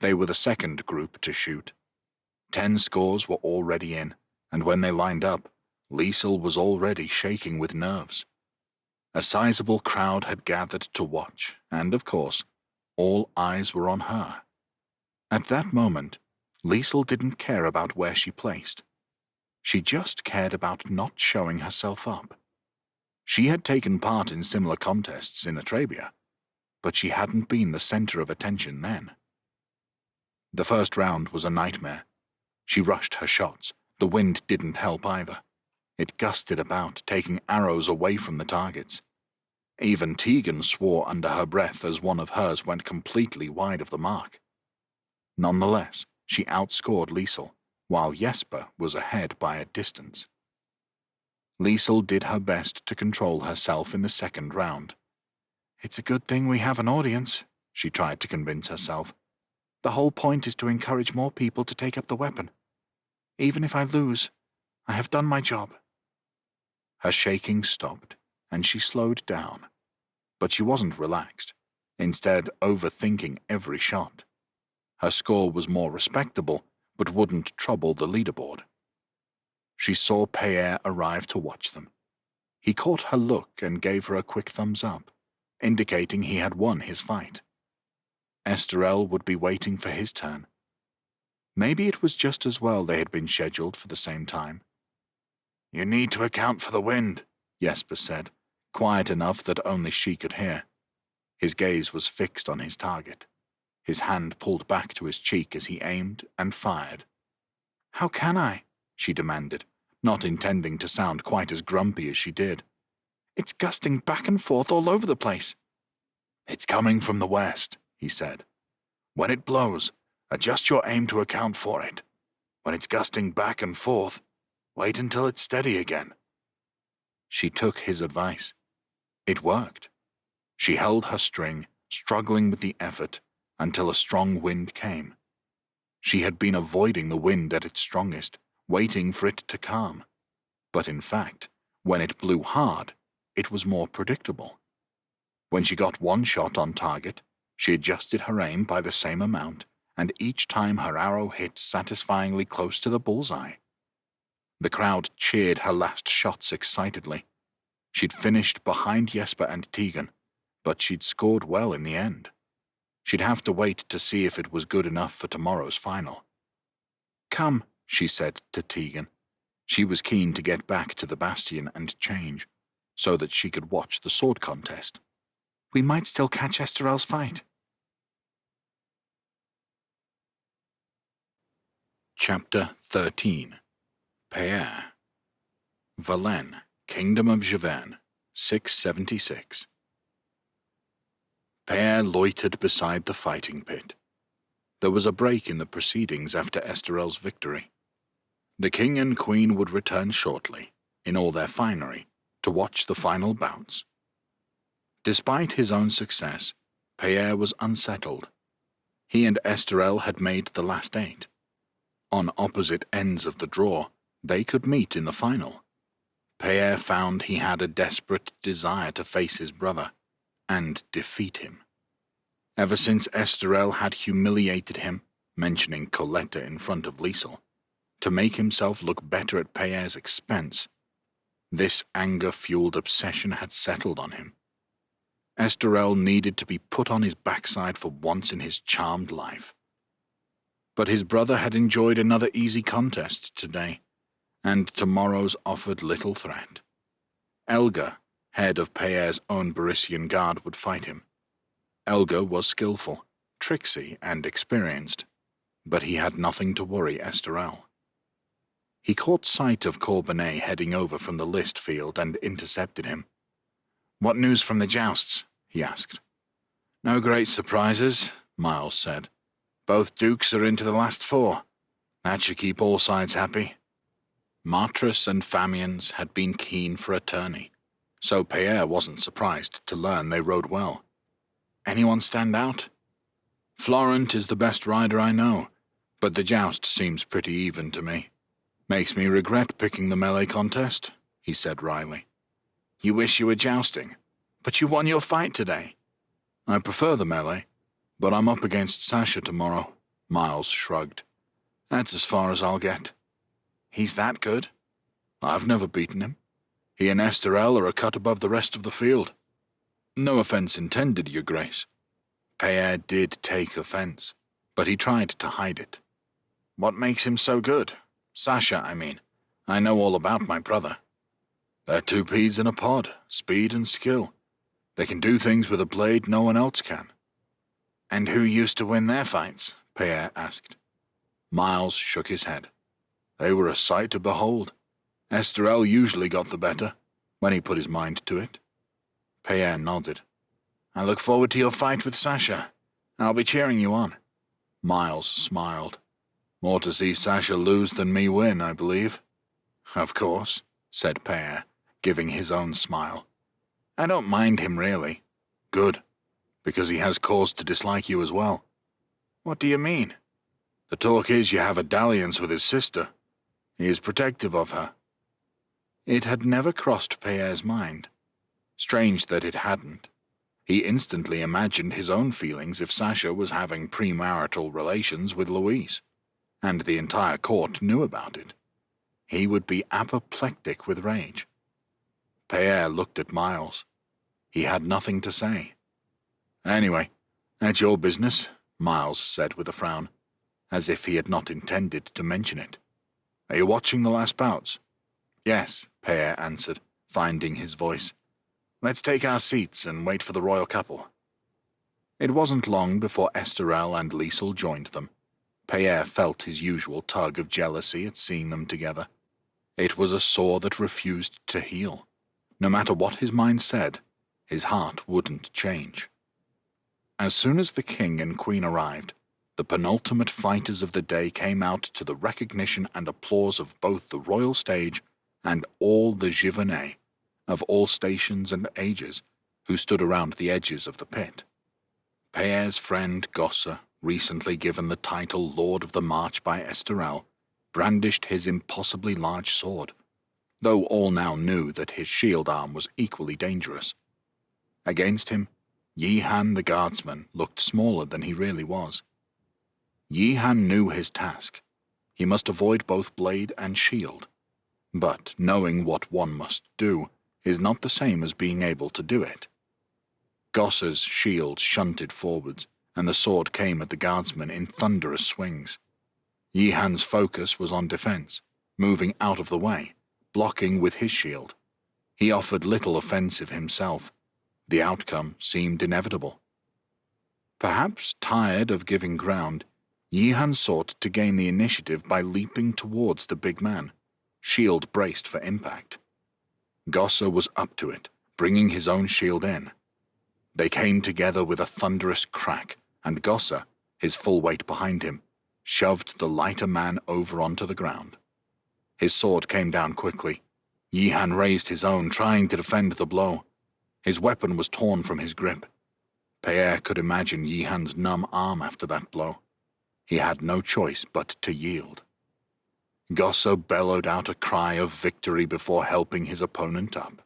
They were the second group to shoot. 10 scores were already in, and when they lined up, Liesel was already shaking with nerves. A sizable crowd had gathered to watch, and of course, all eyes were on her. At that moment, Liesel didn't care about where she placed. She just cared about not showing herself up. She had taken part in similar contests in Atrabia, but she hadn't been the center of attention then. The first round was a nightmare. She rushed her shots. The wind didn't help either. It gusted about, taking arrows away from the targets. Even Tegan swore under her breath as one of hers went completely wide of the mark. Nonetheless, she outscored Liesel, while Jesper was ahead by a distance. Liesel did her best to control herself in the second round. "It's a good thing we have an audience," she tried to convince herself. "The whole point is to encourage more people to take up the weapon. Even if I lose, I have done my job." Her shaking stopped, and she slowed down. But she wasn't relaxed, instead overthinking every shot. Her score was more respectable, but wouldn't trouble the leaderboard. She saw Pierre arrive to watch them. He caught her look and gave her a quick thumbs up, indicating he had won his fight. Esterel would be waiting for his turn. Maybe it was just as well they had been scheduled for the same time. "You need to account for the wind," Jesper said, quiet enough that only she could hear. His gaze was fixed on his target. His hand pulled back to his cheek as he aimed and fired. "How can I?" she demanded, not intending to sound quite as grumpy as she did. "It's gusting back and forth all over the place." "It's coming from the west," he said. "When it blows, adjust your aim to account for it. When it's gusting back and forth, wait until it's steady again." She took his advice. It worked. She held her string, struggling with the effort, until a strong wind came. She had been avoiding the wind at its strongest, waiting for it to calm. But in fact, when it blew hard, it was more predictable. When she got one shot on target, she adjusted her aim by the same amount, and each time her arrow hit satisfyingly close to the bullseye. The crowd cheered her last shots excitedly. She'd finished behind Jesper and Tegan, but she'd scored well in the end. She'd have to wait to see if it was good enough for tomorrow's final. "Come," she said to Tegan. She was keen to get back to the bastion and change, so that she could watch the sword contest. We might still catch Esterel's fight. Chapter 13. Payere. Valenne, Kingdom of Javerne, 676. Payere loitered beside the fighting pit. There was a break in the proceedings after Esterel's victory. The king and queen would return shortly, in all their finery, to watch the final bouts. Despite his own success, Payere was unsettled. He and Esterel had made the last 8. On opposite ends of the draw, they could meet in the final. Payere found he had a desperate desire to face his brother and defeat him. Ever since Esterel had humiliated him, mentioning Coletta in front of Liesel, to make himself look better at Payere's expense, this anger-fueled obsession had settled on him. Esterel needed to be put on his backside for once in his charmed life. But his brother had enjoyed another easy contest today, and tomorrow's offered little threat. Elga, head of Payere's own Barisian guard, would fight him. Elga was skillful, tricksy, and experienced, but he had nothing to worry Esterel. He caught sight of Corbenet heading over from the list field and intercepted him. "What news from the jousts?" he asked. "No great surprises," Miles said. "Both dukes are into the last 4. That should keep all sides happy." Martrus and Famians had been keen for a tourney, so Payere wasn't surprised to learn they rode well. "Anyone stand out?" "Florent is the best rider I know, but the joust seems pretty even to me. Makes me regret picking the melee contest," he said wryly. "You wish you were jousting, but you won your fight today." "I prefer the melee, but I'm up against Sasha tomorrow," Miles shrugged. "That's as far as I'll get." "He's that good?" "I've never beaten him. He and Esterel are a cut above the rest of the field." "No offense intended, Your Grace." Payere did take offense, but he tried to hide it. "What makes him so good? Sasha, I mean. I know all about my brother." "They're 2 peas in a pod, speed and skill. They can do things with a blade no one else can." "And who used to win their fights?" Payere asked. Miles shook his head. "They were a sight to behold. Esterel usually got the better, when he put his mind to it." Payere nodded. "I look forward to your fight with Sasha. I'll be cheering you on." Miles smiled. "More to see Sasha lose than me win, I believe." "Of course," said Payere, giving his own smile. "I don't mind him really." "Good, because he has cause to dislike you as well." "What do you mean?" "The talk is you have a dalliance with his sister. He is protective of her." It had never crossed Payere's mind. Strange that it hadn't. He instantly imagined his own feelings if Sasha was having premarital relations with Louise, and the entire court knew about it. He would be apoplectic with rage. Payere looked at Miles. He had nothing to say. "Anyway, that's your business," Miles said with a frown, as if he had not intended to mention it. "Are you watching the last bouts?" "Yes," Payere answered, finding his voice. "Let's take our seats and wait for the royal couple." It wasn't long before Esterel and Liesel joined them. Payere felt his usual tug of jealousy at seeing them together. It was a sore that refused to heal. No matter what his mind said, his heart wouldn't change. As soon as the king and queen arrived, the penultimate fighters of the day came out to the recognition and applause of both the royal stage and all the Givernet, of all stations and ages, who stood around the edges of the pit. Payere's friend Gosse, recently given the title Lord of the March by Esterel, brandished his impossibly large sword, though all now knew that his shield arm was equally dangerous. Against him, Yihan the guardsman looked smaller than he really was. Yihan knew his task. He must avoid both blade and shield. But knowing what one must do is not the same as being able to do it. Gosse's shield shunted forwards, and the sword came at the guardsman in thunderous swings. Yihan's focus was on defense, moving out of the way, blocking with his shield. He offered little offensive himself. The outcome seemed inevitable. Perhaps tired of giving ground, Yihan sought to gain the initiative by leaping towards the big man, shield braced for impact. Gossa was up to it, bringing his own shield in. They came together with a thunderous crack, and Gossa, his full weight behind him, shoved the lighter man over onto the ground. His sword came down quickly. Yihan raised his own, trying to defend the blow. His weapon was torn from his grip. Pierre could imagine Yihan's numb arm after that blow. He had no choice but to yield. Gossa bellowed out a cry of victory before helping his opponent up.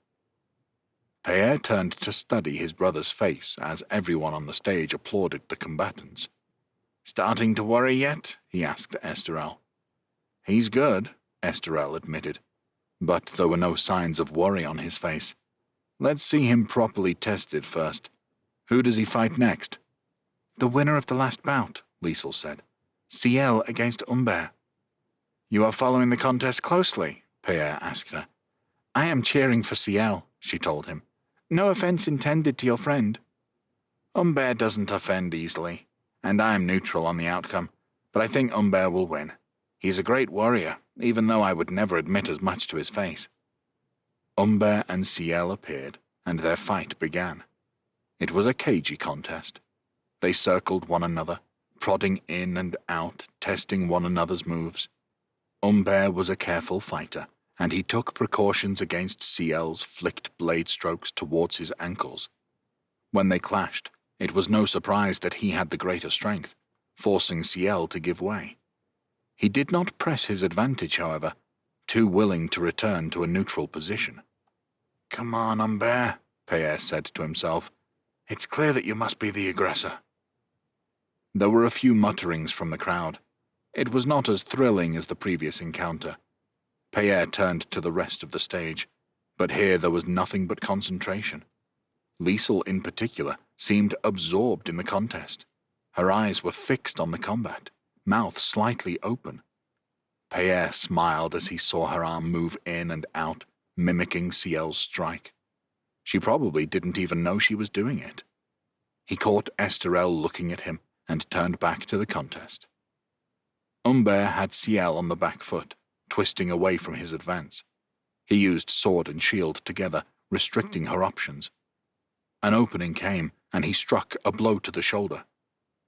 Pierre turned to study his brother's face as everyone on the stage applauded the combatants. "Starting to worry yet?" he asked Esterel. "He's good," Esterel admitted, but there were no signs of worry on his face. "Let's see him properly tested first. Who does he fight next?" "The winner of the last bout," Liesel said. "Ciel against Humbert." "You are following the contest closely?" Pierre asked her. "I am cheering for Ciel," she told him. "No offense intended to your friend." "Humbert doesn't offend easily, and I am neutral on the outcome, but I think Humbert will win. He's a great warrior, even though I would never admit as much to his face." Humbert and Ciel appeared, and their fight began. It was a cagey contest. They circled one another, prodding in and out, testing one another's moves. Humbert was a careful fighter, and he took precautions against Ciel's flicked blade strokes towards his ankles. When they clashed, it was no surprise that he had the greater strength, forcing Ciel to give way. He did not press his advantage, however, too willing to return to a neutral position. "Come on, Humbert," Pierre said to himself. "It's clear that you must be the aggressor." There were a few mutterings from the crowd. It was not as thrilling as the previous encounter. Pierre turned to the rest of the stage, but here there was nothing but concentration. Liesel, in particular, seemed absorbed in the contest. Her eyes were fixed on the combat, mouth slightly open. Pierre smiled as he saw her arm move in and out, mimicking Ciel's strike. She probably didn't even know she was doing it. He caught Esterel looking at him and turned back to the contest. Humbert had Ciel on the back foot, twisting away from his advance. He used sword and shield together, restricting her options. An opening came, and he struck a blow to the shoulder.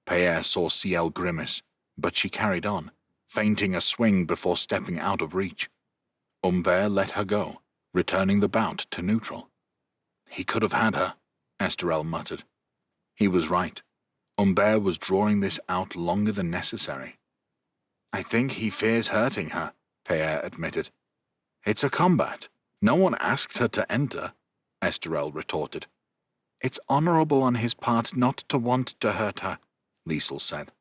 Pierre saw Ciel grimace, but she carried on, feinting a swing before stepping out of reach. Humbert let her go, returning the bout to neutral. "He could have had her," Esterel muttered. He was right. Humbert was drawing this out longer than necessary. "I think he fears hurting her," Pierre admitted. "It's a combat. No one asked her to enter," Esterel retorted. "It's honorable on his part not to want to hurt her," Liesel said.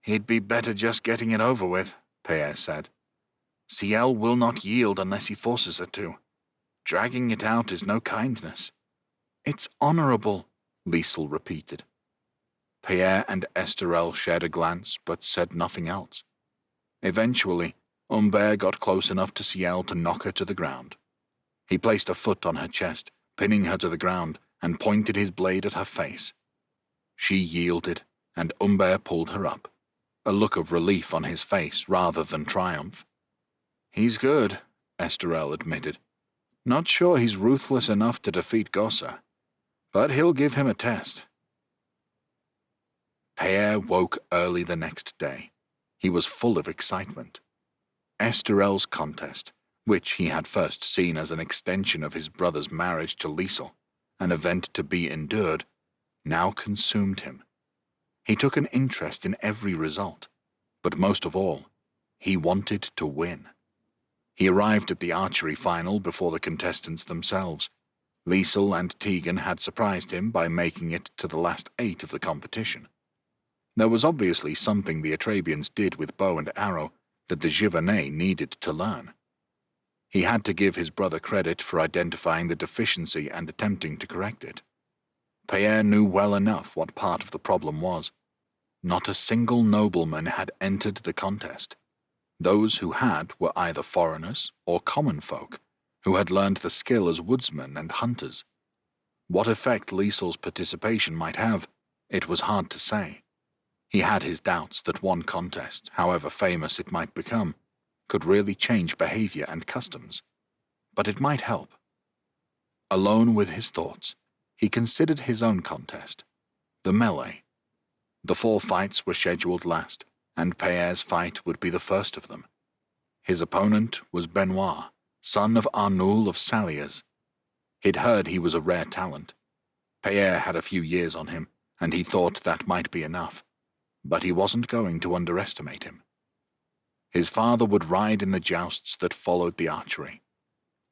"He'd be better just getting it over with," Pierre said. "Ciel will not yield unless he forces her to. Dragging it out is no kindness." "It's honorable," Liesel repeated. Pierre and Esterel shared a glance, but said nothing else. Eventually, Humbert got close enough to Ciel to knock her to the ground. He placed a foot on her chest, pinning her to the ground, and pointed his blade at her face. She yielded, and Humbert pulled her up, a look of relief on his face rather than triumph. "He's good," Esterel admitted. "Not sure he's ruthless enough to defeat Gossa, but he'll give him a test." Pierre woke early the next day. He was full of excitement. Esterel's contest, which he had first seen as an extension of his brother's marriage to Liesel, an event to be endured, now consumed him. He took an interest in every result, but most of all, he wanted to win. He arrived at the archery final before the contestants themselves. Liesel and Tegan had surprised him by making it to the last 8 of the competition. There was obviously something the Atrabians did with bow and arrow that the Givernet needed to learn. He had to give his brother credit for identifying the deficiency and attempting to correct it. Pierre knew well enough what part of the problem was. Not a single nobleman had entered the contest. Those who had were either foreigners or common folk, who had learned the skill as woodsmen and hunters. What effect Liesl's participation might have, it was hard to say. He had his doubts that one contest, however famous it might become, could really change behavior and customs. But it might help. Alone with his thoughts, he considered his own contest, the melee. The 4 fights were scheduled last, and Pierre's fight would be the first of them. His opponent was Benoit, son of Arnoul of Saliers. He'd heard he was a rare talent. Pierre had a few years on him, and he thought that might be enough. But he wasn't going to underestimate him. His father would ride in the jousts that followed the archery.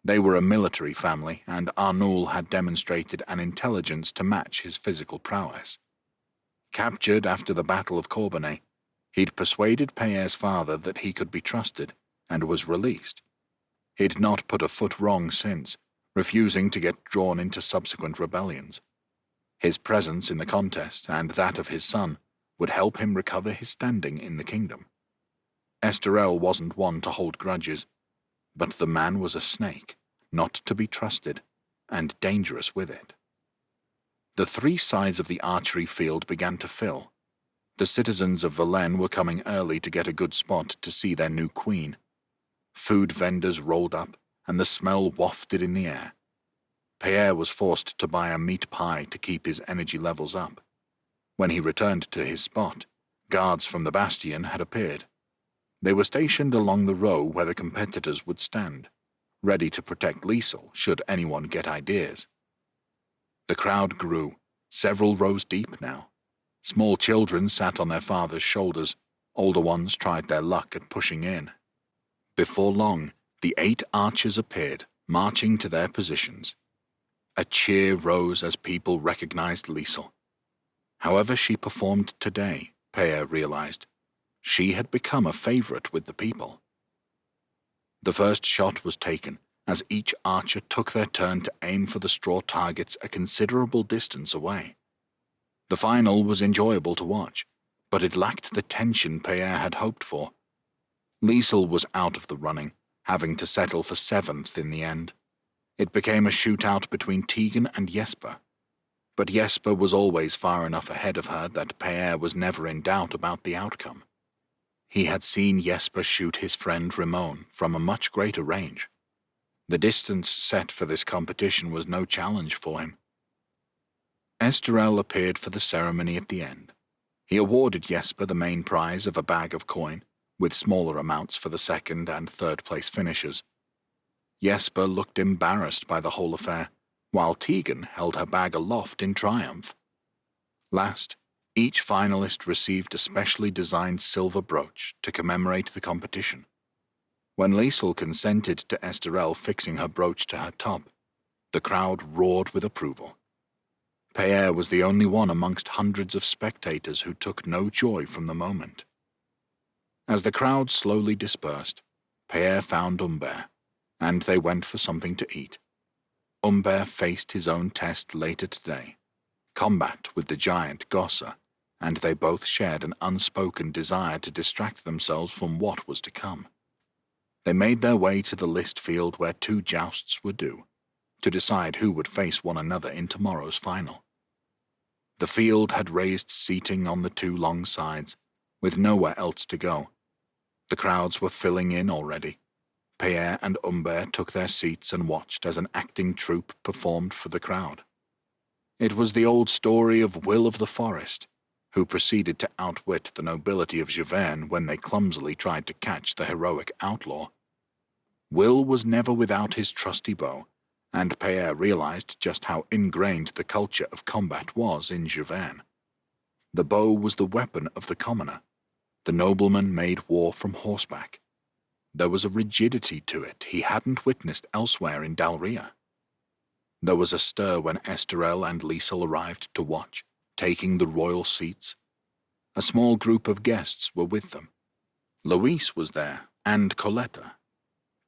They were a military family, and Arnoul had demonstrated an intelligence to match his physical prowess. Captured after the Battle of Corbenay, he'd persuaded Pierre's father that he could be trusted, and was released. He'd not put a foot wrong since, refusing to get drawn into subsequent rebellions. His presence in the contest, and that of his son, would help him recover his standing in the kingdom. Esterel wasn't one to hold grudges, but the man was a snake, not to be trusted, and dangerous with it. The 3 sides of the archery field began to fill. The citizens of Valenne were coming early to get a good spot to see their new queen. Food vendors rolled up, and the smell wafted in the air. Pierre was forced to buy a meat pie to keep his energy levels up. When he returned to his spot, guards from the bastion had appeared. They were stationed along the row where the competitors would stand, ready to protect Liesl should anyone get ideas. The crowd grew, several rows deep now. Small children sat on their father's shoulders, older ones tried their luck at pushing in. Before long, the 8 archers appeared, marching to their positions. A cheer rose as people recognized Liesl. However she performed today, Pierre realized, she had become a favorite with the people. The first shot was taken, as each archer took their turn to aim for the straw targets a considerable distance away. The final was enjoyable to watch, but it lacked the tension Pierre had hoped for. Liesl was out of the running, having to settle for 7th in the end. It became a shootout between Tegan and Jesper. But Jesper was always far enough ahead of her that Pierre was never in doubt about the outcome. He had seen Jesper shoot his friend Ramon from a much greater range. The distance set for this competition was no challenge for him. Esterel appeared for the ceremony at the end. He awarded Jesper the main prize of a bag of coin, with smaller amounts for the 2nd and 3rd place finishers. Jesper looked embarrassed by the whole affair, while Tegan held her bag aloft in triumph. Last, each finalist received a specially designed silver brooch to commemorate the competition. When Liesl consented to Esterel fixing her brooch to her top, the crowd roared with approval. Pierre was the only one amongst hundreds of spectators who took no joy from the moment. As the crowd slowly dispersed, Pierre found Humbert, and they went for something to eat. Humbert faced his own test later today, combat with the giant Gossa, and they both shared an unspoken desire to distract themselves from what was to come. They made their way to the list field where 2 jousts were due, to decide who would face one another in tomorrow's final. The field had raised seating on the 2 long sides, with nowhere else to go. The crowds were filling in already. Pierre and Humbert took their seats and watched as an acting troupe performed for the crowd. It was the old story of Will of the Forest, who proceeded to outwit the nobility of Giverny when they clumsily tried to catch the heroic outlaw. Will was never without his trusty bow, and Pierre realized just how ingrained the culture of combat was in Giverny. The bow was the weapon of the commoner. The nobleman made war from horseback. There was a rigidity to it he hadn't witnessed elsewhere in Dalria. There was a stir when Esterel and Liesl arrived to watch, taking the royal seats. A small group of guests were with them. Louise was there, and Coletta.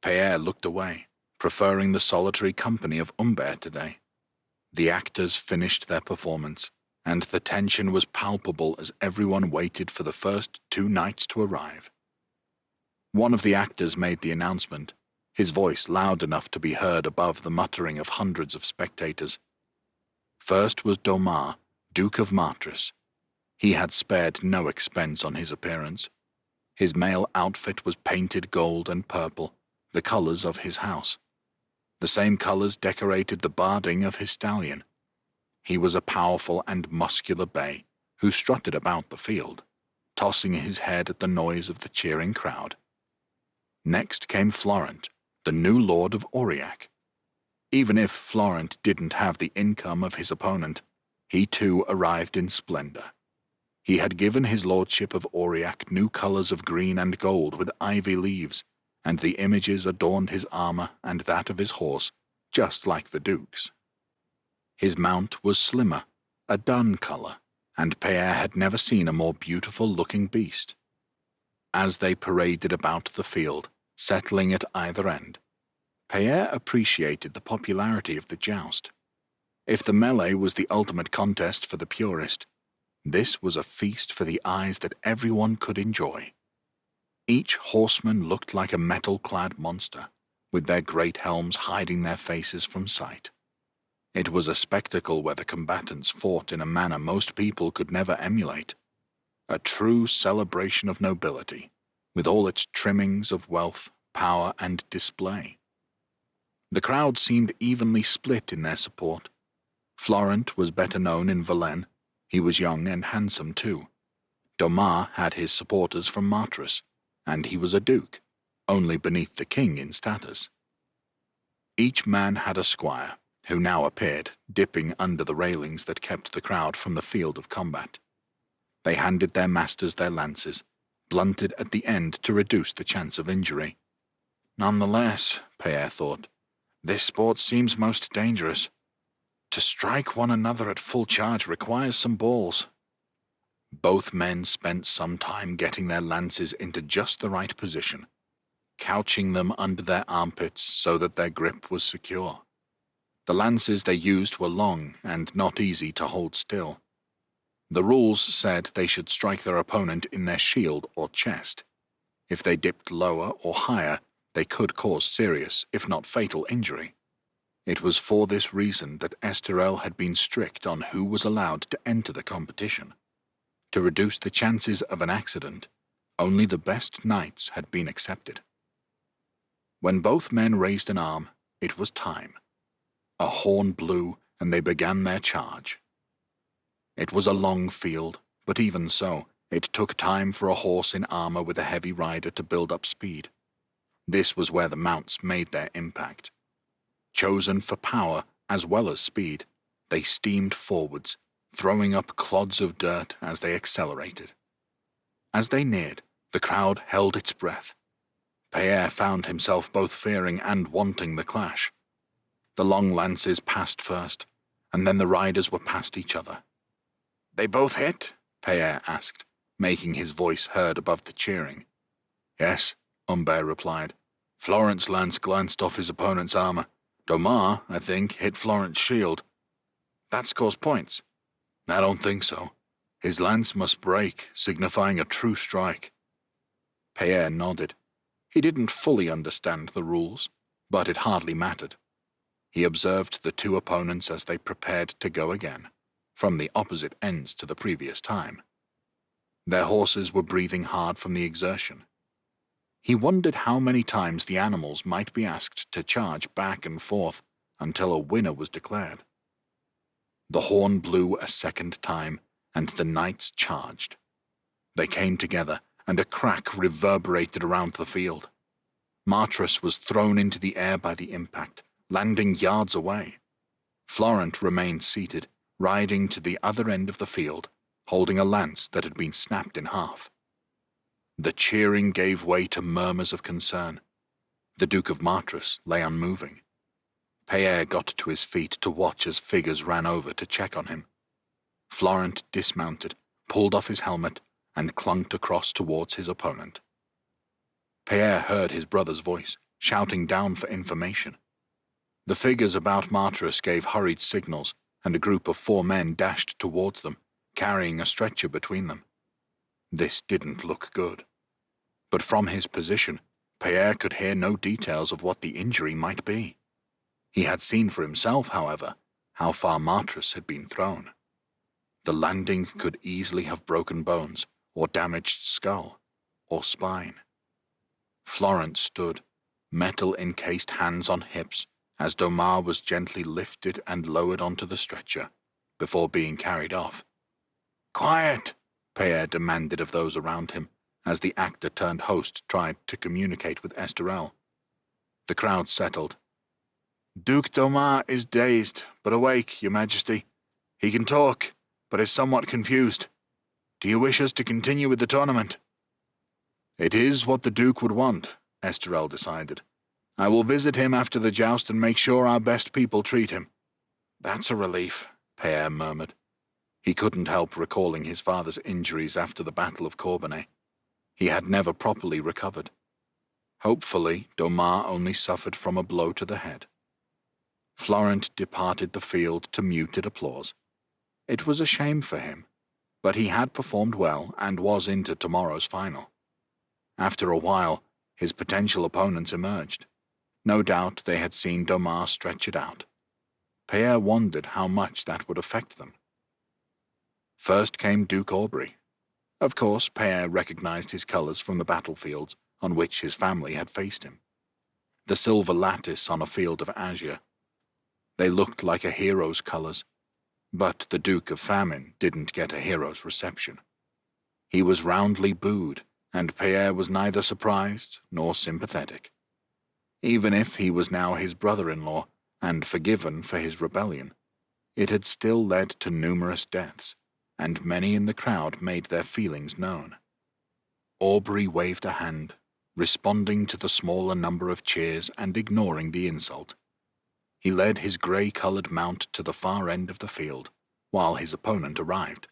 Pierre looked away, preferring the solitary company of Humbert today. The actors finished their performance, and the tension was palpable as everyone waited for the first 2 knights to arrive. One of the actors made the announcement, his voice loud enough to be heard above the muttering of hundreds of spectators. First was Domar, Duke of Martris. He had spared no expense on his appearance. His male outfit was painted gold and purple, the colors of his house. The same colors decorated the barding of his stallion. He was a powerful and muscular bay who strutted about the field, tossing his head at the noise of the cheering crowd. Next came Florent, the new lord of Aurillac. Even if Florent didn't have the income of his opponent, he too arrived in splendor. He had given his lordship of Aurillac new colors of green and gold with ivy leaves, and the images adorned his armor and that of his horse, just like the duke's. His mount was slimmer, a dun color, and Pierre had never seen a more beautiful-looking beast. As they paraded about the field, settling at either end, Pierre appreciated the popularity of the joust. If the melee was the ultimate contest for the purist, this was a feast for the eyes that everyone could enjoy. Each horseman looked like a metal-clad monster, with their great helms hiding their faces from sight. It was a spectacle where the combatants fought in a manner most people could never emulate. A true celebration of nobility, with all its trimmings of wealth, power, and display. The crowd seemed evenly split in their support. Florent was better known in Valais. He was young and handsome too. Domar had his supporters from Martris, and he was a duke, only beneath the king in status. Each man had a squire, who now appeared, dipping under the railings that kept the crowd from the field of combat. They handed their masters their lances, blunted at the end to reduce the chance of injury. Nonetheless, Pierre thought, this sport seems most dangerous. To strike one another at full charge requires some balls. Both men spent some time getting their lances into just the right position, couching them under their armpits so that their grip was secure. The lances they used were long and not easy to hold still. The rules said they should strike their opponent in their shield or chest. If they dipped lower or higher, they could cause serious, if not fatal, injury. It was for this reason that Esterel had been strict on who was allowed to enter the competition. To reduce the chances of an accident, only the best knights had been accepted. When both men raised an arm, it was time. A horn blew, and they began their charge. It was a long field, but even so, it took time for a horse in armor with a heavy rider to build up speed. This was where the mounts made their impact. Chosen for power as well as speed, they steamed forwards, throwing up clods of dirt as they accelerated. As they neared, the crowd held its breath. Pierre found himself both fearing and wanting the clash. The long lances passed first, and then the riders were past each other. "They both hit?" Pierre asked, making his voice heard above the cheering. "Yes," Humbert replied. "Florent's lance glanced off his opponent's armor. Domar, I think, hit Florent's shield." "That scores points." "I don't think so. His lance must break, signifying a true strike." Pierre nodded. He didn't fully understand the rules, but it hardly mattered. He observed the two opponents as they prepared to go again, from the opposite ends to the previous time. Their horses were breathing hard from the exertion. He wondered how many times the animals might be asked to charge back and forth until a winner was declared. The horn blew a second time, and the knights charged. They came together, and a crack reverberated around the field. Martris was thrown into the air by the impact, landing yards away. Florent remained seated, riding to the other end of the field, holding a lance that had been snapped in half. The cheering gave way to murmurs of concern. The Duke of Martris lay unmoving. Pierre got to his feet to watch as figures ran over to check on him. Florent dismounted, pulled off his helmet, and clunked across towards his opponent. Pierre heard his brother's voice, shouting down for information. The figures about Martris gave hurried signals, and a group of 4 men dashed towards them, carrying a stretcher between them. This didn't look good. but from his position, Pierre could hear no details of what the injury might be. He had seen for himself, however, how far Martris had been thrown. The landing could easily have broken bones, or damaged skull, or spine. Florent stood, metal-encased hands on hips, as Domar was gently lifted and lowered onto the stretcher, before being carried off. "Quiet!" Pierre demanded of those around him, as the actor-turned-host tried to communicate with Esterel. The crowd settled. "Duke Domar is dazed, but awake, Your Majesty. He can talk, but is somewhat confused. Do you wish us to continue with the tournament?" "It is what the Duke would want," Esterel decided. "I will visit him after the joust and make sure our best people treat him." "That's a relief," Pierre murmured. He couldn't help recalling his father's injuries after the Battle of Corbenay. He had never properly recovered. Hopefully, Domar only suffered from a blow to the head. Florent departed the field to muted applause. It was a shame for him, but he had performed well and was into tomorrow's final. After a while, his potential opponents emerged. No doubt they had seen Domar stretch it out. Pierre wondered how much that would affect them. First came Duke Aubrey. Of course, Pierre recognized his colors from the battlefields on which his family had faced him. The silver lattice on a field of azure. They looked like a hero's colors, but the Duke of Famine didn't get a hero's reception. He was roundly booed, and Pierre was neither surprised nor sympathetic. Even if he was now his brother-in-law and forgiven for his rebellion, it had still led to numerous deaths, and many in the crowd made their feelings known. Aubrey waved a hand, responding to the smaller number of cheers and ignoring the insult. He led his grey-coloured mount to the far end of the field, while his opponent arrived.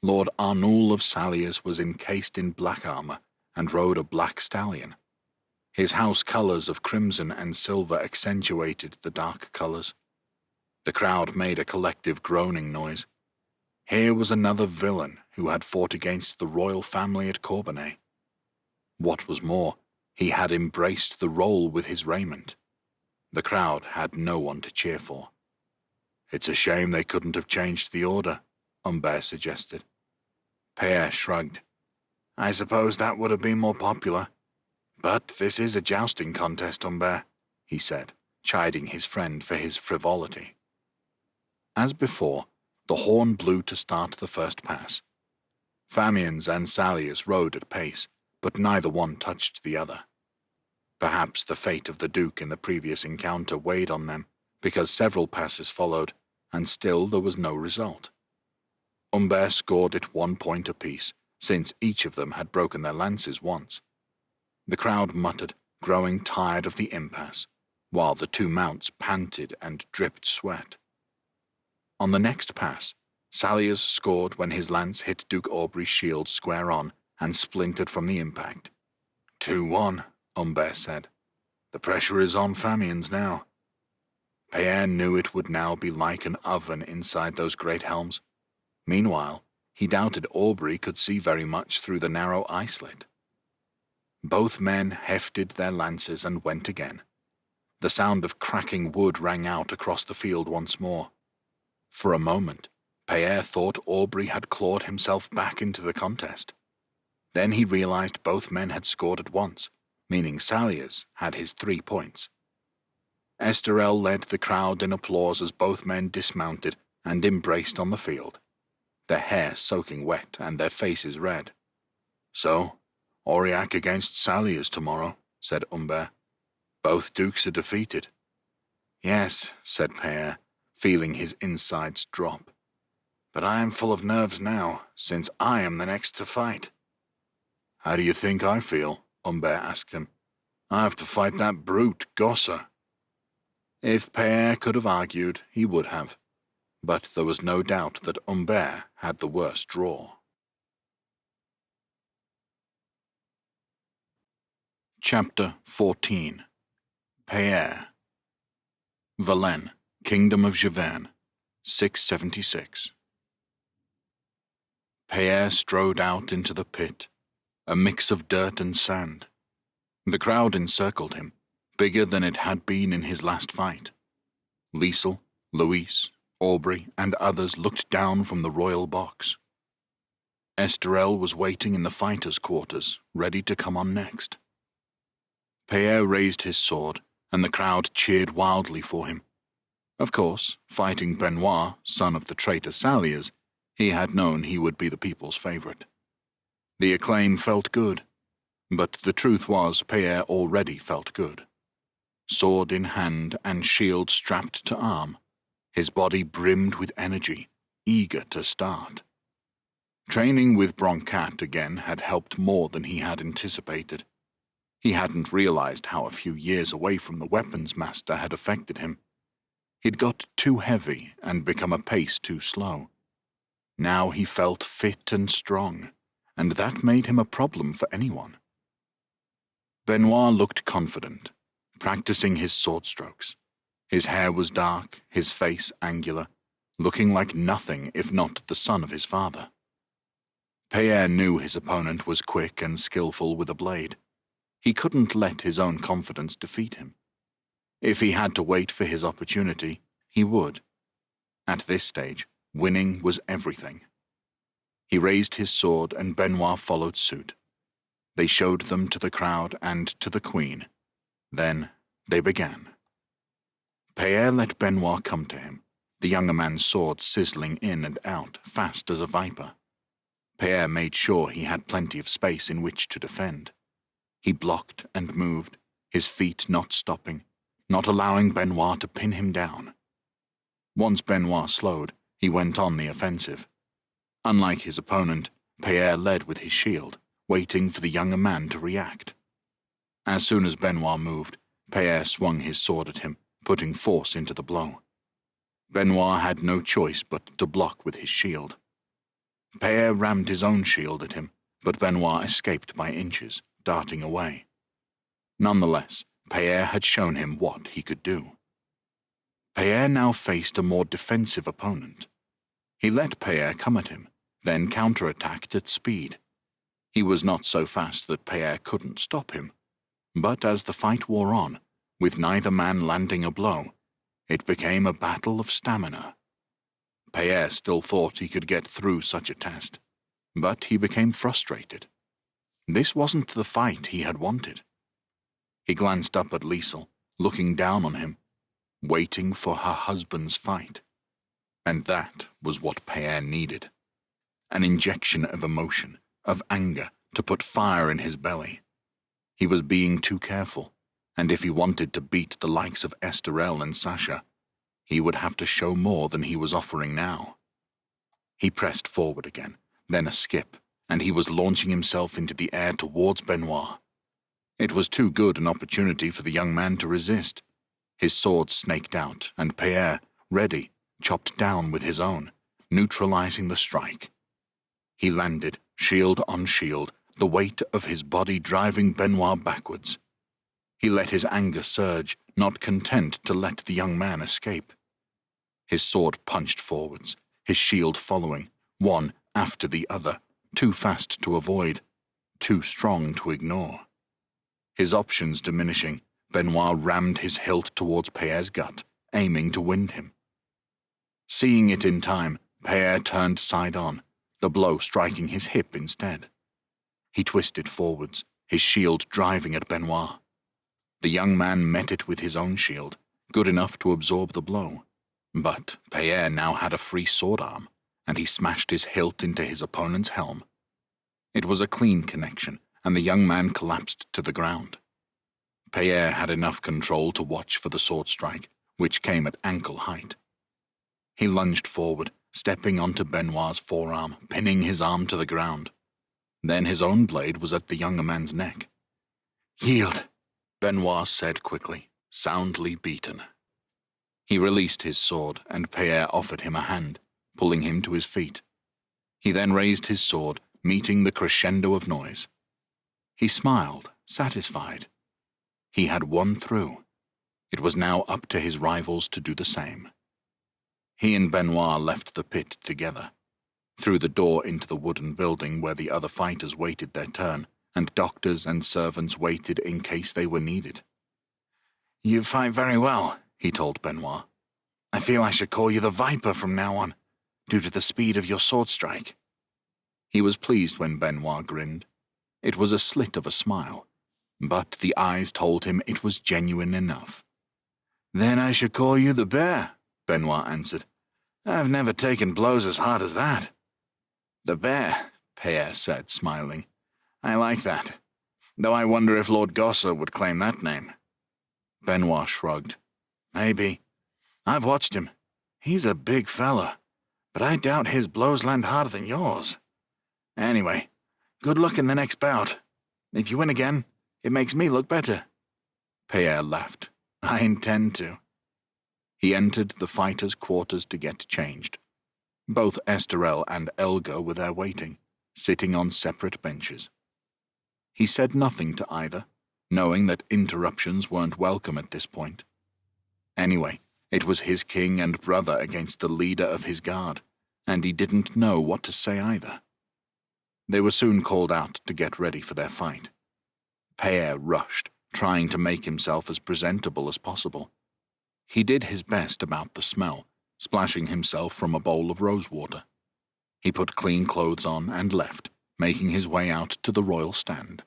Lord Arnoul of Saliers was encased in black armour and rode a black stallion. His house colours of crimson and silver accentuated the dark colours. The crowd made a collective groaning noise. Here was another villain who had fought against the royal family at Corbenay. What was more, he had embraced the role with his raiment. The crowd had no one to cheer for. "It's a shame they couldn't have changed the order," Humbert suggested. Pierre shrugged. "I suppose that would have been more popular. But this is a jousting contest, Humbert," he said, chiding his friend for his frivolity. As before, the horn blew to start the first pass. Famians and Saliers rode at pace, but neither one touched the other. Perhaps the fate of the Duke in the previous encounter weighed on them, because several passes followed, and still there was no result. Humbert scored it 1 point apiece, since each of them had broken their lances once. The crowd muttered, growing tired of the impasse, while the two mounts panted and dripped sweat. On the next pass, Saliers scored when his lance hit Duke Aubrey's shield square on and splintered from the impact. 2-1, Humbert said. "The pressure is on Famians now." Pierre knew it would now be like an oven inside those great helms. Meanwhile, he doubted Aubrey could see very much through the narrow eye-slit. Both men hefted their lances and went again. The sound of cracking wood rang out across the field once more. For a moment, Pierre thought Aubrey had clawed himself back into the contest. Then he realized both men had scored at once, meaning Saliers had his 3 points. Esterel led the crowd in applause as both men dismounted and embraced on the field, their hair soaking wet and their faces red. "So, Aurillac against Saliers tomorrow," said Humbert. "Both dukes are defeated." "Yes," said Pierre, feeling his insides drop. "But I am full of nerves now, since I am the next to fight." "How do you think I feel?" Humbert asked him. "I have to fight that brute, Gosser." If Pierre could have argued, he would have, but there was no doubt that Humbert had the worse draw. Chapter 14. Pierre. Valais, Kingdom of Javerne, 676. Pierre strode out into the pit. a mix of dirt and sand. The crowd encircled him, bigger than it had been in his last fight. Liesel, Louise, Aubrey, and others looked down from the royal box. Esterel was waiting in the fighters' quarters, ready to come on next. Pierre raised his sword, and the crowd cheered wildly for him. Of course, fighting Benoit, son of the traitor Salliers, he had known he would be the people's favorite. The acclaim felt good, but the truth was Pierre already felt good. Sword in hand and shield strapped to arm, his body brimmed with energy, eager to start. Training with Broncat again had helped more than he had anticipated. He hadn't realized how a few years away from the weapons master had affected him. He'd got too heavy and become a pace too slow. Now he felt fit and strong, and that made him a problem for anyone. Benoit looked confident, practicing his sword strokes. His hair was dark, his face angular, looking like nothing if not the son of his father. Pierre knew his opponent was quick and skillful with a blade. He couldn't let his own confidence defeat him. If he had to wait for his opportunity, he would. At this stage, winning was everything. He raised his sword and Benoit followed suit. They showed them to the crowd and to the queen. Then they began. Pierre let Benoit come to him, the younger man's sword sizzling in and out, fast as a viper. Pierre made sure he had plenty of space in which to defend. He blocked and moved, his feet not stopping, not allowing Benoit to pin him down. Once Benoit slowed, he went on the offensive. Unlike his opponent, Pierre led with his shield, waiting for the younger man to react. As soon as Benoit moved, Pierre swung his sword at him, putting force into the blow. Benoit had no choice but to block with his shield. Pierre rammed his own shield at him, but Benoit escaped by inches, darting away. Nonetheless, Pierre had shown him what he could do. Pierre now faced a more defensive opponent. He let Pierre come at him, then counterattacked at speed. He was not so fast that Pierre couldn't stop him, but as the fight wore on, with neither man landing a blow, it became a battle of stamina. Pierre still thought he could get through such a test, but he became frustrated. This wasn't the fight he had wanted. He glanced up at Liesel, looking down on him, waiting for her husband's fight. And that was what Pierre needed. An injection of emotion, of anger, to put fire in his belly. He was being too careful, and if he wanted to beat the likes of Esterel and Sasha, he would have to show more than he was offering now. He pressed forward again, then a skip, and he was launching himself into the air towards Benoit. It was too good an opportunity for the young man to resist. His sword snaked out, and Pierre, ready, chopped down with his own, neutralizing the strike. He landed, shield on shield, the weight of his body driving Benoit backwards. He let his anger surge, not content to let the young man escape. His sword punched forwards, his shield following, one after the other, too fast to avoid, too strong to ignore. His options diminishing, Benoit rammed his hilt towards Pierre's gut, aiming to wind him. Seeing it in time, Pierre turned side on, the blow striking his hip instead. He twisted forwards, his shield driving at Benoit. The young man met it with his own shield, good enough to absorb the blow. But Pierre now had a free sword arm, and he smashed his hilt into his opponent's helm. It was a clean connection, and the young man collapsed to the ground. Pierre had enough control to watch for the sword strike, which came at ankle height. He lunged forward, stepping onto Benoit's forearm, pinning his arm to the ground. Then his own blade was at the younger man's neck. "Yield," Benoit said quickly, soundly beaten. He released his sword, and Pierre offered him a hand, pulling him to his feet. He then raised his sword, meeting the crescendo of noise. He smiled, satisfied. He had won through. It was now up to his rivals to do the same. He and Benoit left the pit together. Through the door into the wooden building where the other fighters waited their turn, and doctors and servants waited in case they were needed. "You fight very well," he told Benoit. "I feel I should call you the Viper from now on, due to the speed of your sword strike." He was pleased when Benoit grinned. It was a slit of a smile, but the eyes told him it was genuine enough. "Then I should call you the Bear," Benoit answered. "I've never taken blows as hard as that." "The Bear," Pierre said, smiling. "I like that, though I wonder if Lord Gosser would claim that name." Benoit shrugged. "Maybe. I've watched him. He's a big fella, but I doubt his blows land harder than yours. Anyway, good luck in the next bout. If you win again, it makes me look better." Pierre laughed. "I intend to." He entered the fighters' quarters to get changed. Both Esterel and Elga were there waiting, sitting on separate benches. He said nothing to either, knowing that interruptions weren't welcome at this point. Anyway, it was his king and brother against the leader of his guard, and he didn't know what to say either. They were soon called out to get ready for their fight. Pierre rushed, trying to make himself as presentable as possible. He did his best about the smell, splashing himself from a bowl of rosewater. He put clean clothes on and left, making his way out to the royal stand.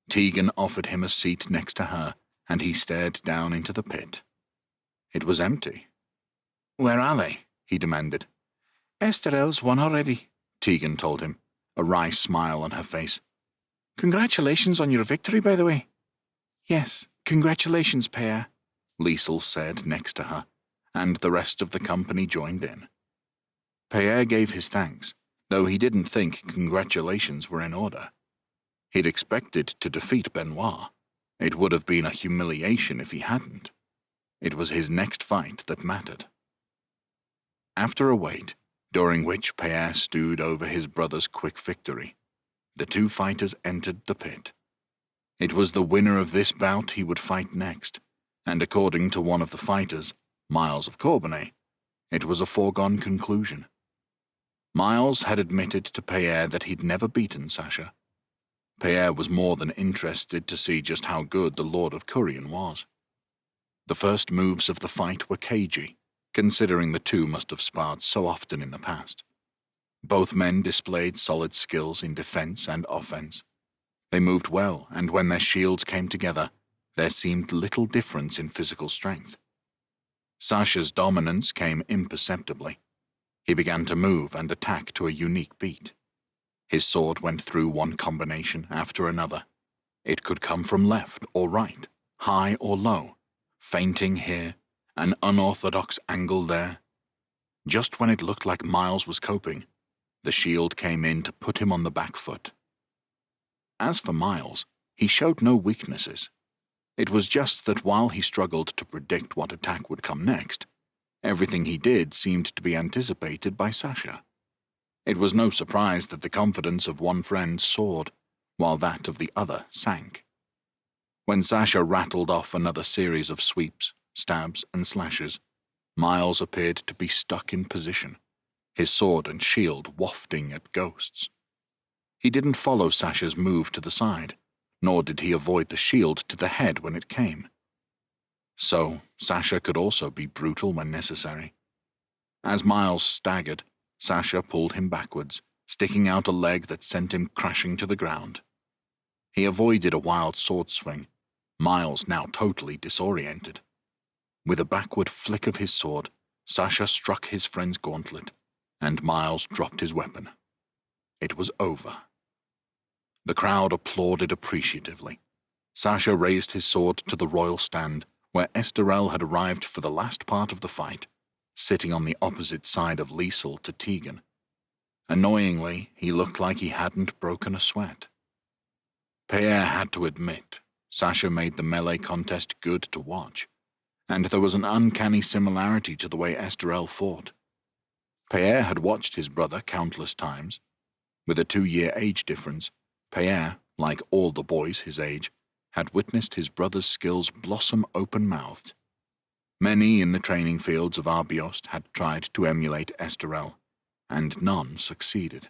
Tegan offered him a seat next to her, and he stared down into the pit. It was empty. "Where are they?" he demanded. Esterel's won already, Tegan told him, a wry smile on her face. "Congratulations on your victory, by the way." "Yes, congratulations, Pierre," Liesel said next to her, and the rest of the company joined in. Pierre gave his thanks, though he didn't think congratulations were in order. He'd expected to defeat Benoit. It would have been a humiliation if he hadn't. It was his next fight that mattered. After a wait, during which Pierre stewed over his brother's quick victory, the two fighters entered the pit. It was the winner of this bout he would fight next, and according to one of the fighters, Miles of Corbonnet, it was a foregone conclusion. Miles had admitted to Pierre that he'd never beaten Sasha. Pierre was more than interested to see just how good the Lord of Curien was. The first moves of the fight were cagey, considering the two must have sparred so often in the past. Both men displayed solid skills in defense and offense. They moved well, and when their shields came together, there seemed little difference in physical strength. Sasha's dominance came imperceptibly. He began to move and attack to a unique beat. His sword went through one combination after another. It could come from left or right, high or low, feinting here, an unorthodox angle there. Just when it looked like Miles was coping, the shield came in to put him on the back foot. As for Miles, he showed no weaknesses. It was just that while he struggled to predict what attack would come next, everything he did seemed to be anticipated by Sasha. It was no surprise that the confidence of one friend soared, while that of the other sank. When Sasha rattled off another series of sweeps, stabs, and slashes, Miles appeared to be stuck in position, his sword and shield wafting at ghosts. He didn't follow Sasha's move to the side, nor did he avoid the shield to the head when it came. So, Sasha could also be brutal when necessary. As Miles staggered, Sasha pulled him backwards, sticking out a leg that sent him crashing to the ground. He avoided a wild sword swing, Miles now totally disoriented. With a backward flick of his sword, Sasha struck his friend's gauntlet, and Miles dropped his weapon. It was over. The crowd applauded appreciatively. Sasha raised his sword to the royal stand, where Esterel had arrived for the last part of the fight, sitting on the opposite side of Liesel to Tegan. Annoyingly, he looked like he hadn't broken a sweat. Pierre had to admit, Sasha made the melee contest good to watch, and there was an uncanny similarity to the way Esterel fought. Pierre had watched his brother countless times. With a 2-year age difference, Pierre, like all the boys his age, had witnessed his brother's skills blossom open-mouthed. Many in the training fields of Arbiost had tried to emulate Esterel, and none succeeded.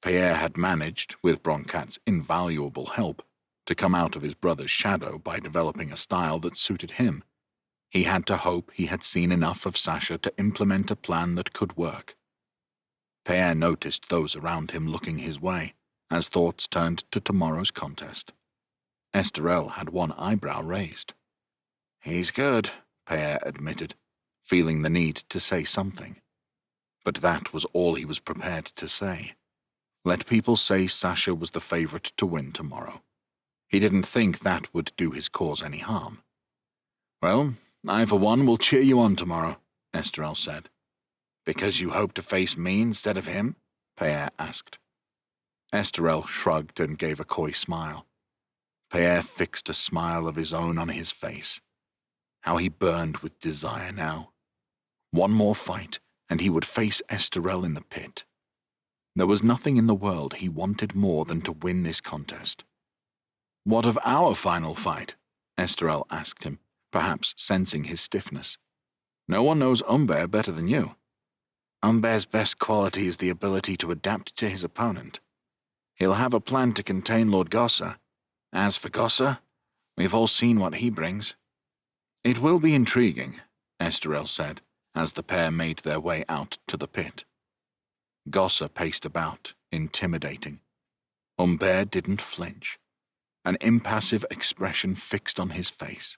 Pierre had managed, with Broncat's invaluable help, to come out of his brother's shadow by developing a style that suited him. He had to hope he had seen enough of Sasha to implement a plan that could work. Pierre noticed those around him looking his way, as thoughts turned to tomorrow's contest. Esterel had one eyebrow raised. "He's good," Pierre admitted, feeling the need to say something. But that was all he was prepared to say. Let people say Sasha was the favorite to win tomorrow. He didn't think that would do his cause any harm. "Well, I for one will cheer you on tomorrow," Esterel said. "Because you hope to face me instead of him?" Pierre asked. Esterel shrugged and gave a coy smile. Pierre fixed a smile of his own on his face. How he burned with desire now. One more fight, and he would face Esterel in the pit. There was nothing in the world he wanted more than to win this contest. "What of our final fight?" Esterel asked him, perhaps sensing his stiffness. "No one knows Humbert better than you." "Humbert's best quality is the ability to adapt to his opponent. He'll have a plan to contain Lord Gossa. As for Gossa, we've all seen what he brings." "It will be intriguing," Esterel said, as the pair made their way out to the pit. Gossa paced about, intimidating. Humbert didn't flinch, an impassive expression fixed on his face.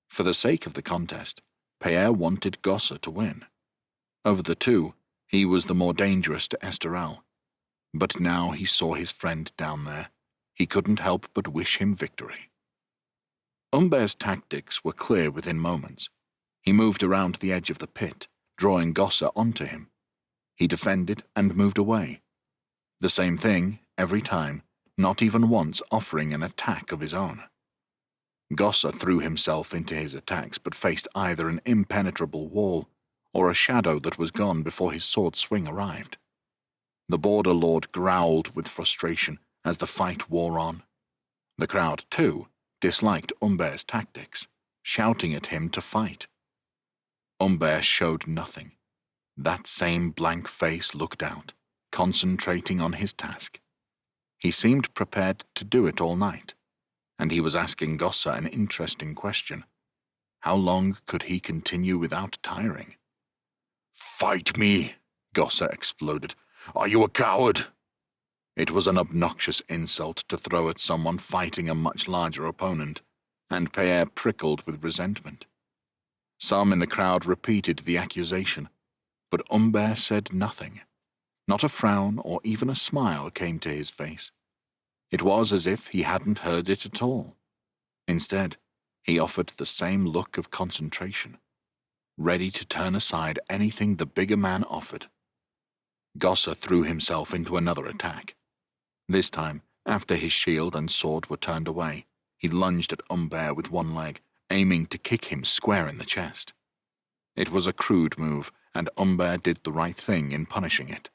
For the sake of the contest, Pierre wanted Gossa to win. Of the two, he was the more dangerous to Esterel. But now he saw his friend down there. He couldn't help but wish him victory. Humbert's tactics were clear within moments. He moved around the edge of the pit, drawing Gossa onto him. He defended and moved away. The same thing every time, not even once offering an attack of his own. Gossa threw himself into his attacks but faced either an impenetrable wall or a shadow that was gone before his sword swing arrived. The Border Lord growled with frustration as the fight wore on. The crowd, too, disliked Humbert's tactics, shouting at him to fight. Humbert showed nothing. That same blank face looked out, concentrating on his task. He seemed prepared to do it all night, and he was asking Gossa an interesting question. How long could he continue without tiring? "Fight me!" Gossa exploded. "Are you a coward?" It was an obnoxious insult to throw at someone fighting a much larger opponent, and Pierre prickled with resentment. Some in the crowd repeated the accusation, but Humbert said nothing. Not a frown or even a smile came to his face. It was as if he hadn't heard it at all. Instead, he offered the same look of concentration, ready to turn aside anything the bigger man offered. Gossa threw himself into another attack. This time, after his shield and sword were turned away, he lunged at Humbert with one leg, aiming to kick him square in the chest. It was a crude move, and Humbert did the right thing in punishing it.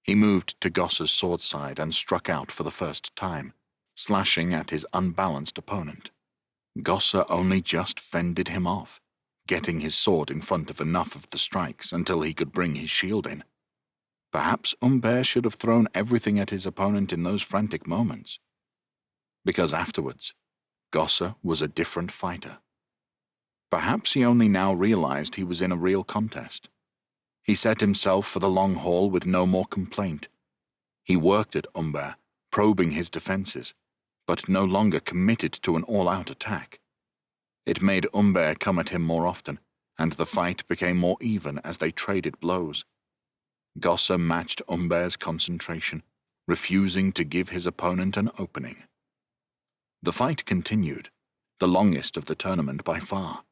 He moved to Gossa's sword side and struck out for the first time, slashing at his unbalanced opponent. Gossa only just fended him off, getting his sword in front of enough of the strikes until he could bring his shield in. Perhaps Humbert should have thrown everything at his opponent in those frantic moments. Because afterwards, Gossa was a different fighter. Perhaps he only now realized he was in a real contest. He set himself for the long haul with no more complaint. He worked at Humbert, probing his defenses, but no longer committed to an all-out attack. It made Humbert come at him more often, and the fight became more even as they traded blows. Gossa matched Humbert's concentration, refusing to give his opponent an opening. The fight continued, the longest of the tournament by far.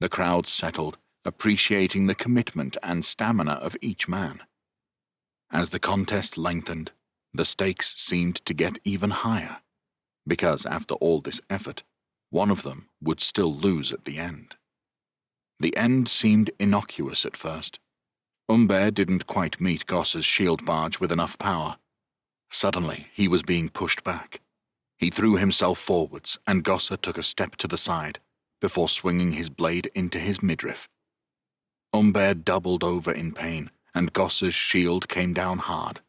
The crowd settled, appreciating the commitment and stamina of each man. As the contest lengthened, the stakes seemed to get even higher, because after all this effort, one of them would still lose at the end. The end seemed innocuous at first. Humbert didn't quite meet Gossa's shield barge with enough power. Suddenly, he was being pushed back. He threw himself forwards, and Gossa took a step to the side, before swinging his blade into his midriff. Humbert doubled over in pain, and Gossa's shield came down hard.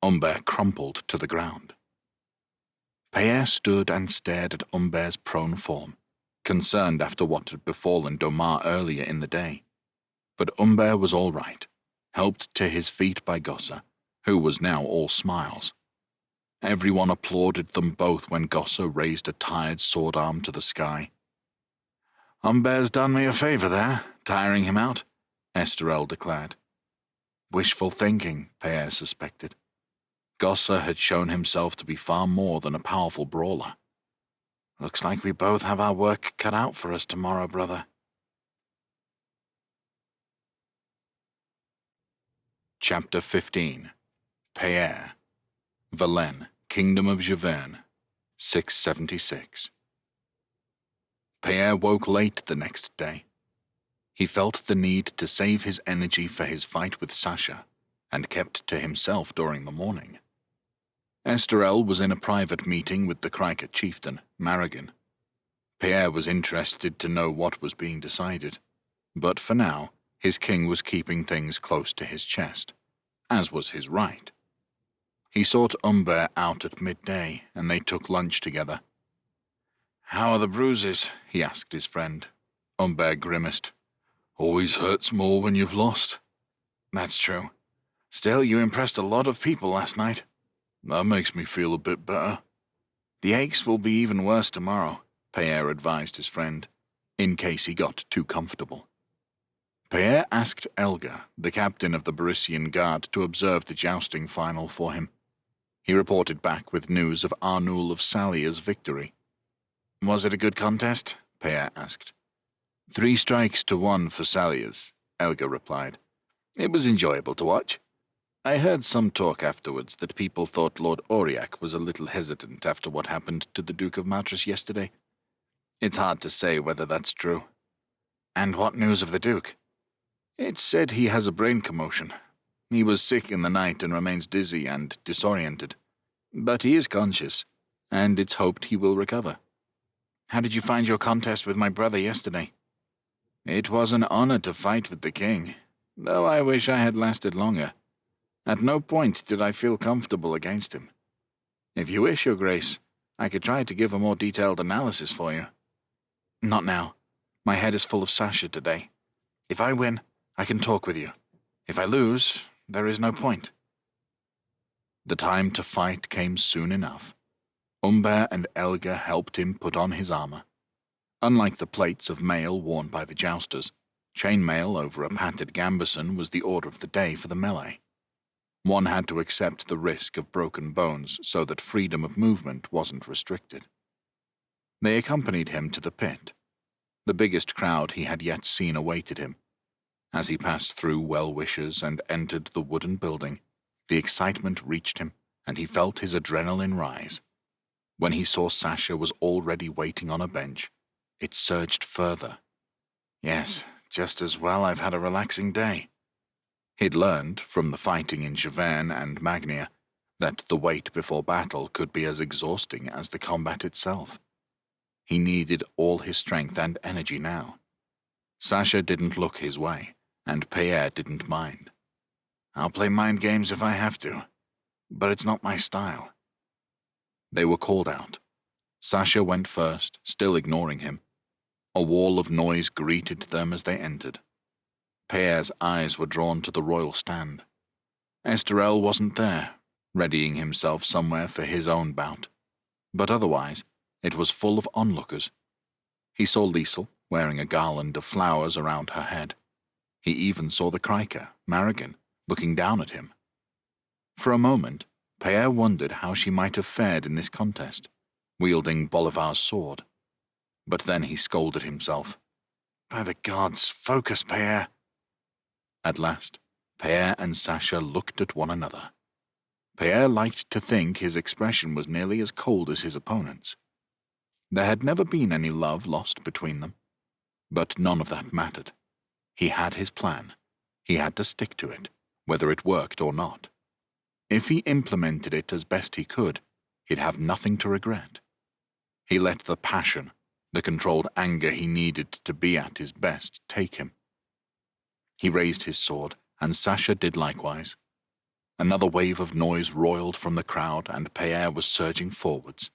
Umber crumpled to the ground. Pierre stood and stared at Umber's prone form, concerned after what had befallen Domar earlier in the day. But Umber was all right, helped to his feet by Gossa, who was now all smiles. Everyone applauded them both when Gossa raised a tired sword arm to the sky. Umber's done me a favor there, tiring him out, Esterel declared. Wishful thinking, Pierre suspected. Gossa had shown himself to be far more than a powerful brawler. Looks like we both have our work cut out for us tomorrow, brother. Chapter 15. Pierre. Valenne, Kingdom of Javerne, 676. Pierre woke late the next day. He felt the need to save his energy for his fight with Sasha, and kept to himself during the morning. Esterel was in a private meeting with the Kryka chieftain, Marrigan. Pierre was interested to know what was being decided, but for now, his king was keeping things close to his chest, as was his right. He sought Umber out at midday, and they took lunch together. How are the bruises? He asked his friend. Umber grimaced. Always hurts more when you've lost. That's true. Still, you impressed a lot of people last night. That makes me feel a bit better. The aches will be even worse tomorrow, Pierre advised his friend, in case he got too comfortable. Pierre asked Elga, the captain of the Barisian Guard, to observe the jousting final for him. He reported back with news of Arnul of Salia's victory. Was it a good contest? Pierre asked. 3 strikes to 1 for Salia's, Elga replied. It was enjoyable to watch. I heard some talk afterwards that people thought Lord Auriac was a little hesitant after what happened to the Duke of Matras yesterday. It's hard to say whether that's true. And what news of the Duke? It's said he has a brain commotion. He was sick in the night and remains dizzy and disoriented. But he is conscious, and it's hoped he will recover. How did you find your contest with my brother yesterday? It was an honor to fight with the king, though I wish I had lasted longer. At no point did I feel comfortable against him. If you wish, Your Grace, I could try to give a more detailed analysis for you. Not now. My head is full of Sasha today. If I win, I can talk with you. If I lose, there is no point. The time to fight came soon enough. Umber and Elga helped him put on his armor. Unlike the plates of mail worn by the jousters, chainmail over a padded gambeson was the order of the day for the melee. One had to accept the risk of broken bones so that freedom of movement wasn't restricted. They accompanied him to the pit. The biggest crowd he had yet seen awaited him. As he passed through well-wishers and entered the wooden building, the excitement reached him, and he felt his adrenaline rise. When he saw Sasha was already waiting on a bench, it surged further. Yes, just as well I've had a relaxing day. He'd learned, from the fighting in Javerne and Magnia, that the wait before battle could be as exhausting as the combat itself. He needed all his strength and energy now. Sasha didn't look his way, and Pierre didn't mind. I'll play mind games if I have to, but it's not my style. They were called out. Sasha went first, still ignoring him. A wall of noise greeted them as they entered. Pierre's eyes were drawn to the royal stand. Esterel wasn't there, readying himself somewhere for his own bout. But otherwise, it was full of onlookers. He saw Liesel, wearing a garland of flowers around her head. He even saw the Kryka, Marrigan, looking down at him. For a moment, Pierre wondered how she might have fared in this contest, wielding Bolivar's sword. But then he scolded himself. By the gods, focus, Pierre. At last, Pierre and Sasha looked at one another. Pierre liked to think his expression was nearly as cold as his opponent's. There had never been any love lost between them. But none of that mattered. He had his plan. He had to stick to it, whether it worked or not. If he implemented it as best he could, he'd have nothing to regret. He let the passion, the controlled anger he needed to be at his best, take him. He raised his sword, and Sasha did likewise. Another wave of noise roiled from the crowd, and Pierre was surging forwards.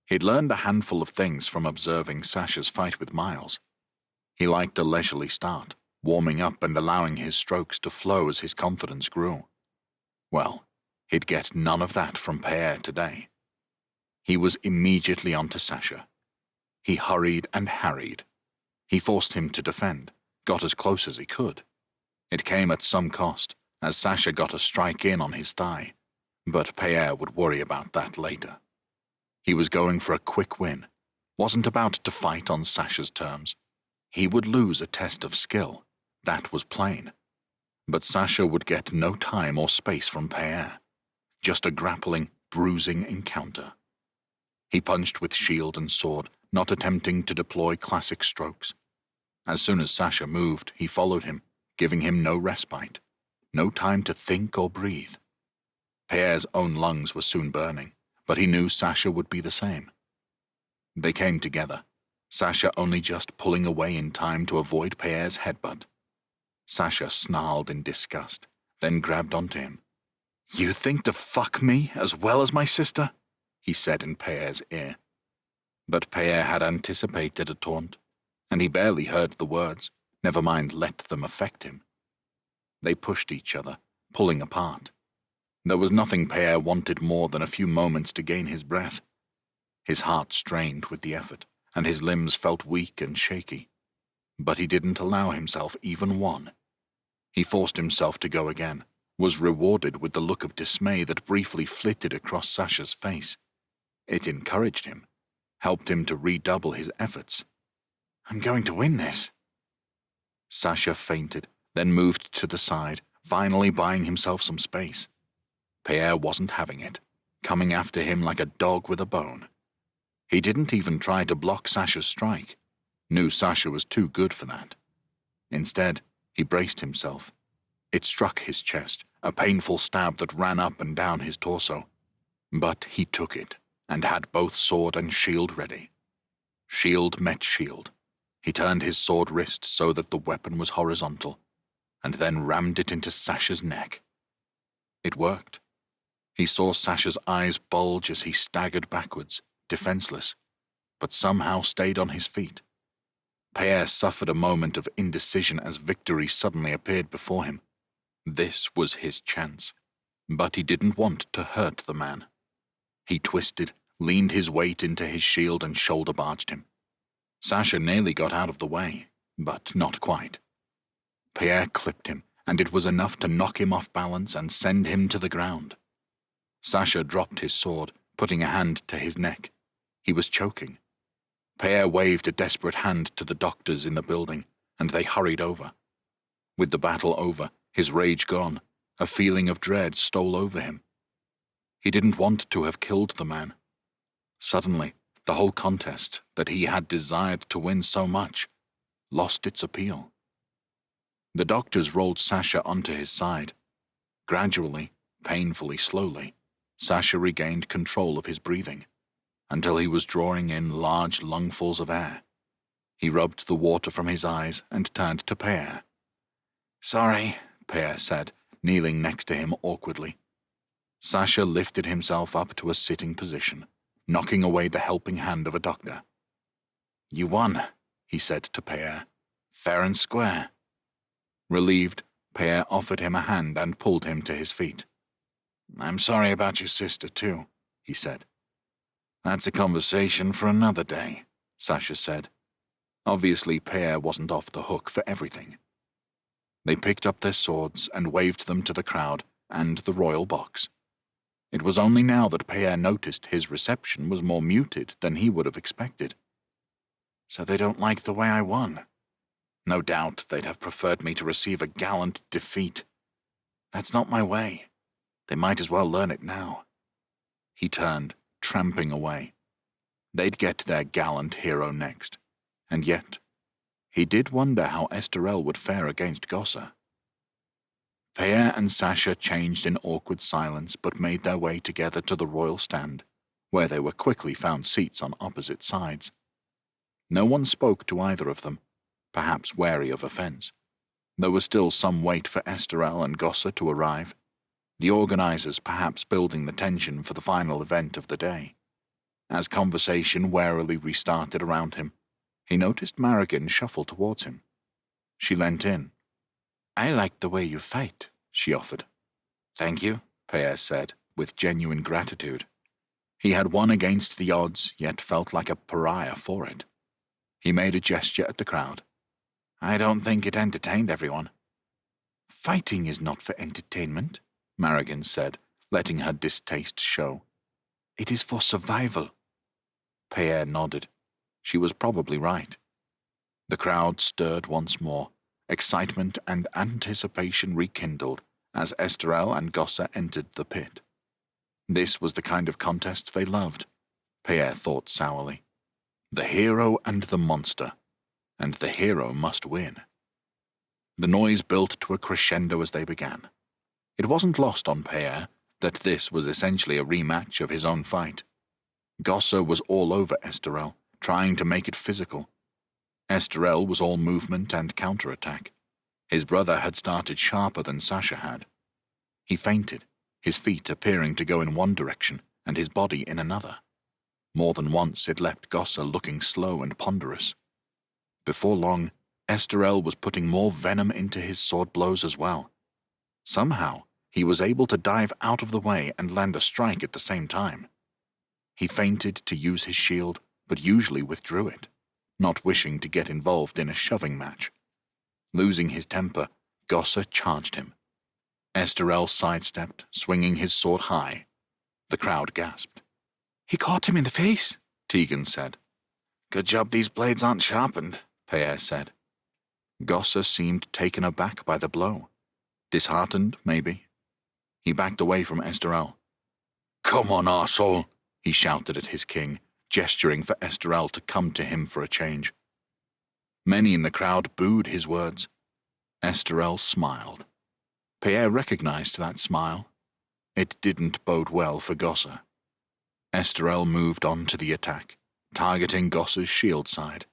He'd learned a handful of things from observing Sasha's fight with Miles. He liked a leisurely start, warming up and allowing his strokes to flow as his confidence grew. Well, he'd get none of that from Pierre today. He was immediately onto Sasha. He hurried and harried. He forced him to defend, got as close as he could. It came at some cost, as Sasha got a strike in on his thigh, but Pierre would worry about that later. He was going for a quick win, wasn't about to fight on Sasha's terms. He would lose a test of skill, that was plain. But Sasha would get no time or space from Pierre, just a grappling, bruising encounter. He punched with shield and sword, not attempting to deploy classic strokes. As soon as Sasha moved, he followed him, giving him no respite, no time to think or breathe. Pierre's own lungs were soon burning, but he knew Sasha would be the same. They came together, Sasha only just pulling away in time to avoid Pierre's headbutt. Sasha snarled in disgust, then grabbed onto him. "You think to fuck me as well as my sister?" he said in Pierre's ear. But Pierre had anticipated a taunt, and he barely heard the words, never mind let them affect him. They pushed each other, pulling apart. There was nothing Pierre wanted more than a few moments to gain his breath. His heart strained with the effort, and his limbs felt weak and shaky. But he didn't allow himself even one. He forced himself to go again, was rewarded with the look of dismay that briefly flitted across Sasha's face. It encouraged him, helped him to redouble his efforts. "I'm going to win this." Sasha feinted, then moved to the side, finally buying himself some space. Pierre wasn't having it, coming after him like a dog with a bone. He didn't even try to block Sasha's strike, knew Sasha was too good for that. Instead, he braced himself. It struck his chest, a painful stab that ran up and down his torso. But he took it, and had both sword and shield ready. Shield met shield. He turned his sword wrist so that the weapon was horizontal, and then rammed it into Sasha's neck. It worked. He saw Sasha's eyes bulge as he staggered backwards, defenseless, but somehow stayed on his feet. Pierre suffered a moment of indecision as victory suddenly appeared before him. This was his chance, but he didn't want to hurt the man. He twisted, leaned his weight into his shield and shoulder barged him. Sasha nearly got out of the way, but not quite. Pierre clipped him, and it was enough to knock him off balance and send him to the ground. Sasha dropped his sword, putting a hand to his neck. He was choking. Pierre waved a desperate hand to the doctors in the building, and they hurried over. With the battle over, his rage gone, a feeling of dread stole over him. He didn't want to have killed the man. Suddenly, the whole contest that he had desired to win so much lost its appeal. The doctors rolled Sasha onto his side. Gradually, painfully slowly, Sasha regained control of his breathing, until he was drawing in large lungfuls of air. He rubbed the water from his eyes and turned to Pierre. "Sorry," Pierre said, kneeling next to him awkwardly. Sasha lifted himself up to a sitting position, knocking away the helping hand of a doctor. "You won," he said to Pierre. "Fair and square." Relieved, Pierre offered him a hand and pulled him to his feet. "I'm sorry about your sister, too," he said. "That's a conversation for another day," Sasha said. Obviously, Pierre wasn't off the hook for everything. They picked up their swords and waved them to the crowd and the royal box. It was only now that Pierre noticed his reception was more muted than he would have expected. "So they don't like the way I won. No doubt they'd have preferred me to receive a gallant defeat. That's not my way. They might as well learn it now." He turned, tramping away. They'd get their gallant hero next, and yet, he did wonder how Esterel would fare against Gossa. Pierre and Sasha changed in awkward silence but made their way together to the royal stand, where they were quickly found seats on opposite sides. No one spoke to either of them, perhaps wary of offense. There was still some wait for Esterel and Gossa to arrive. the organizers perhaps building the tension for the final event of the day. As conversation warily restarted around him, he noticed Marigan shuffle towards him. She leant in. "I like the way you fight," she offered. "Thank you," Paez said, with genuine gratitude. He had won against the odds, yet felt like a pariah for it. He made a gesture at the crowd. "I don't think it entertained everyone." "Fighting is not for entertainment," Marigan said, letting her distaste show. "It is for survival." Pierre nodded. She was probably right. The crowd stirred once more, excitement and anticipation rekindled as Esterel and Gossa entered the pit. This was the kind of contest they loved, Pierre thought sourly. The hero and the monster, and the hero must win. The noise built to a crescendo as they began. It wasn't lost on Pierre that this was essentially a rematch of his own fight. Gossa was all over Esterel, trying to make it physical. Esterel was all movement and counterattack. His brother had started sharper than Sasha had. He feinted, his feet appearing to go in one direction and his body in another. More than once it left Gossa looking slow and ponderous. Before long, Esterel was putting more venom into his sword blows as well. Somehow, he was able to dive out of the way and land a strike at the same time. He feinted to use his shield, but usually withdrew it, not wishing to get involved in a shoving match. Losing his temper, Gossa charged him. Esterel sidestepped, swinging his sword high. The crowd gasped. "He caught him in the face," Tegan said. "Good job these blades aren't sharpened," Pierre said. Gossa seemed taken aback by the blow. Disheartened, maybe. He backed away from Esterel. "Come on, arsehole," he shouted at his king, gesturing for Esterel to come to him for a change. Many in the crowd booed his words. Esterel smiled. Pierre recognized that smile. It didn't bode well for Gossa. Esterel moved on to the attack, targeting Gossa's shield side.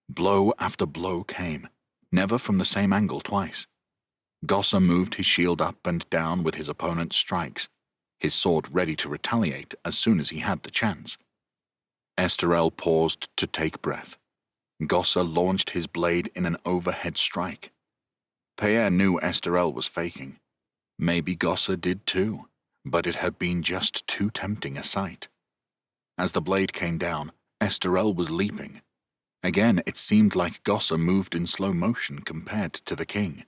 Blow after blow came, never from the same angle twice. Gossa moved his shield up and down with his opponent's strikes, his sword ready to retaliate as soon as he had the chance. Esterel paused to take breath. Gossa launched his blade in an overhead strike. Pierre knew Esterel was faking. Maybe Gossa did too, but it had been just too tempting a sight. As the blade came down, Esterel was leaping. Again, it seemed like Gossa moved in slow motion compared to the king.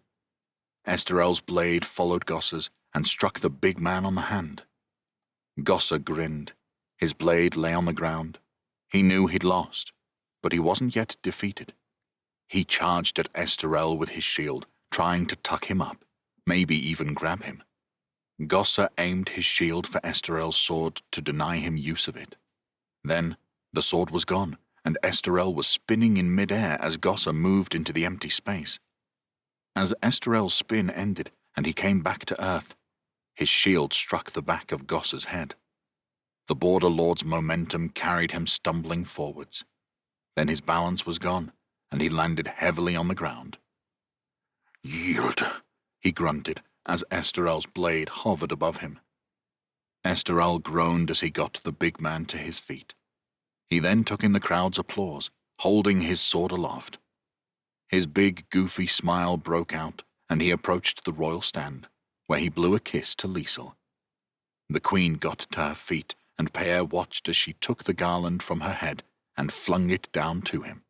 Esterel's blade followed Gossa's and struck the big man on the hand. Gossa grinned. His blade lay on the ground. He knew he'd lost, but he wasn't yet defeated. He charged at Esterel with his shield, trying to tuck him up, maybe even grab him. Gossa aimed his shield for Esterel's sword to deny him use of it. Then, the sword was gone, and Esterel was spinning in midair as Gossa moved into the empty space. As Esterel's spin ended and he came back to earth, his shield struck the back of Gossa's head. The Border Lord's momentum carried him stumbling forwards. Then his balance was gone, and he landed heavily on the ground. "Yield," he grunted as Esterel's blade hovered above him. Esterel groaned as he got the big man to his feet. He then took in the crowd's applause, holding his sword aloft. His big, goofy smile broke out, and he approached the royal stand, where he blew a kiss to Liesel. The queen got to her feet, and Pierre watched as she took the garland from her head and flung it down to him.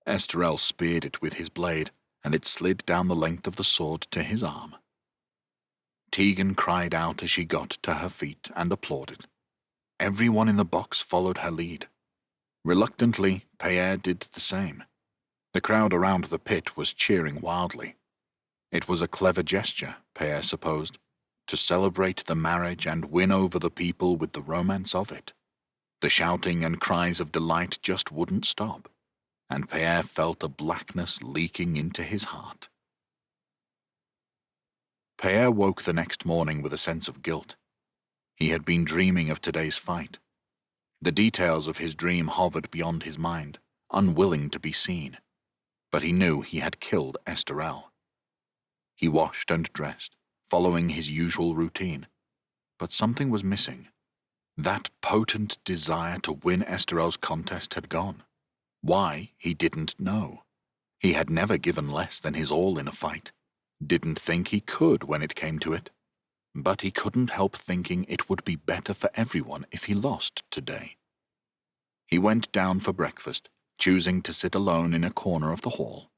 Esterel speared it with his blade, and it slid down the length of the sword to his arm. Tegan cried out as she got to her feet and applauded. Everyone in the box followed her lead. Reluctantly, Pierre did the same. The crowd around the pit was cheering wildly. It was a clever gesture, Pierre supposed, to celebrate the marriage and win over the people with the romance of it. The shouting and cries of delight just wouldn't stop, and Pierre felt a blackness leaking into his heart. Pierre woke the next morning with a sense of guilt. He had been dreaming of today's fight. The details of his dream hovered beyond his mind, unwilling to be seen, but he knew he had killed Esterel. He washed and dressed, following his usual routine. But something was missing. That potent desire to win Esterel's contest had gone. Why, he didn't know. He had never given less than his all in a fight. Didn't think he could when it came to it. But he couldn't help thinking it would be better for everyone if he lost today. He went down for breakfast, choosing to sit alone in a corner of the hall.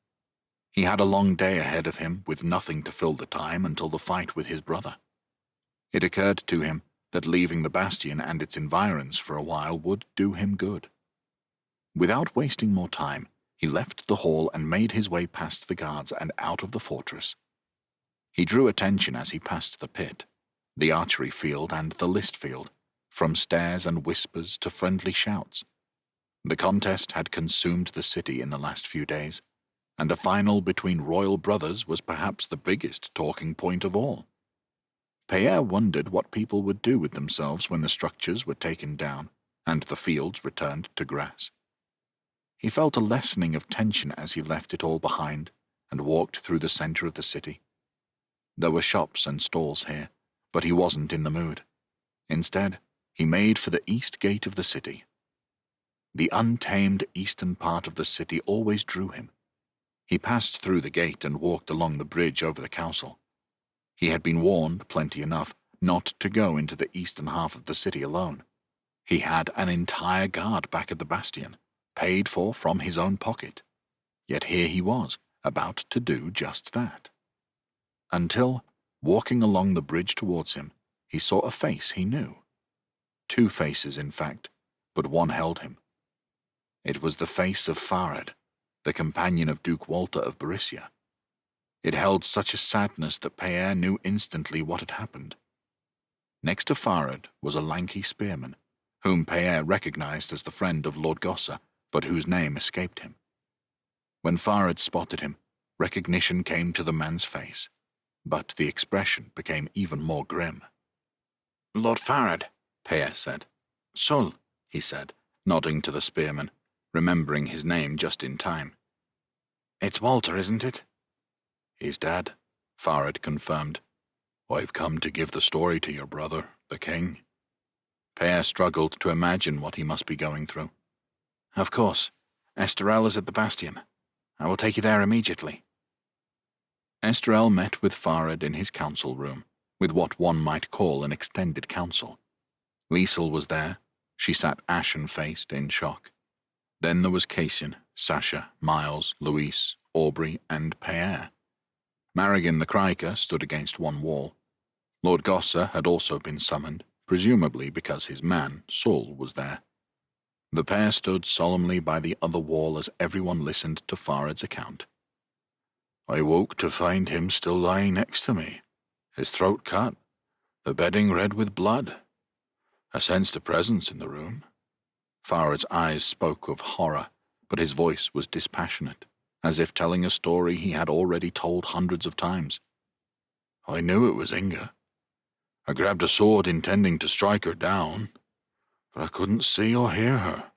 He had a long day ahead of him with nothing to fill the time until the fight with his brother. It occurred to him that leaving the bastion and its environs for a while would do him good. Without wasting more time, he left the hall and made his way past the guards and out of the fortress. He drew attention as he passed the pit, the archery field and the list field, from stares and whispers to friendly shouts. The contest had consumed the city in the last few days, and a final between royal brothers was perhaps the biggest talking point of all. Pierre wondered what people would do with themselves when the structures were taken down and the fields returned to grass. He felt a lessening of tension as he left it all behind and walked through the center of the city. There were shops and stalls here, but he wasn't in the mood. Instead, he made for the east gate of the city. The untamed eastern part of the city always drew him. He passed through the gate and walked along the bridge over the castle. He had been warned plenty enough not to go into the eastern half of the city alone. He had an entire guard back at the bastion, paid for from his own pocket. Yet here he was, about to do just that. Until, walking along the bridge towards him, he saw a face he knew. Two faces, in fact, but one held him. It was the face of Farid, the companion of Duke Walter of Beryssia. It held such a sadness that Pierre knew instantly what had happened. Next to Farid was a lanky spearman, whom Pierre recognized as the friend of Lord Gossa, but whose name escaped him. When Farid spotted him, recognition came to the man's face, but the expression became even more grim. "Lord Farid," Pierre said. "Sul," He said, nodding to the spearman, remembering his name just in time. "It's Walter, isn't it?" "He's dead," Farid confirmed. "I've come to give the story to your brother, the king." Pierre struggled to imagine what he must be going through. "Of course. Esterel is at the bastion. I will take you there immediately." Esterel met with Farid in his council room, with what one might call an extended council. Liesel was there. She sat ashen-faced in shock. Then there was Cassian, Sasha, Miles, Louise, Aubrey, and Pierre. Marigan the Criker stood against one wall. Lord Gossa had also been summoned, presumably because his man, Sul, was there. The pair stood solemnly by the other wall as everyone listened to Farid's account. "I woke to find him still lying next to me, his throat cut, the bedding red with blood. I sensed a presence in the room." Farid's eyes spoke of horror, but his voice was dispassionate, as if telling a story he had already told hundreds of times. "I knew it was Inga. I grabbed a sword intending to strike her down, but I couldn't see or hear her."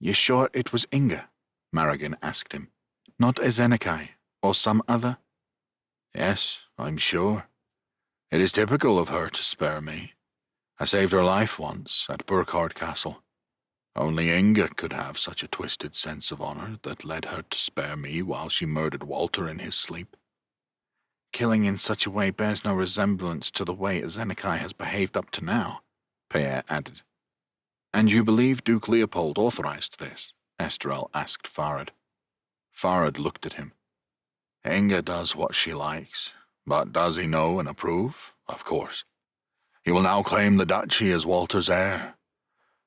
"You sure it was Inga?" Marigan asked him. "Not Ezenekai, or some other?" "Yes, I'm sure. It is typical of her to spare me. I saved her life once at Burkhard Castle. Only Inga could have such a twisted sense of honor that led her to spare me while she murdered Walter in his sleep." "Killing in such a way bears no resemblance to the way Ezenekai has behaved up to now," Pierre added. "And you believe Duke Leopold authorized this?" Esterel asked Farid. Farid looked at him. "Inga does what she likes, but does he know and approve? Of course. He will now claim the duchy as Walter's heir.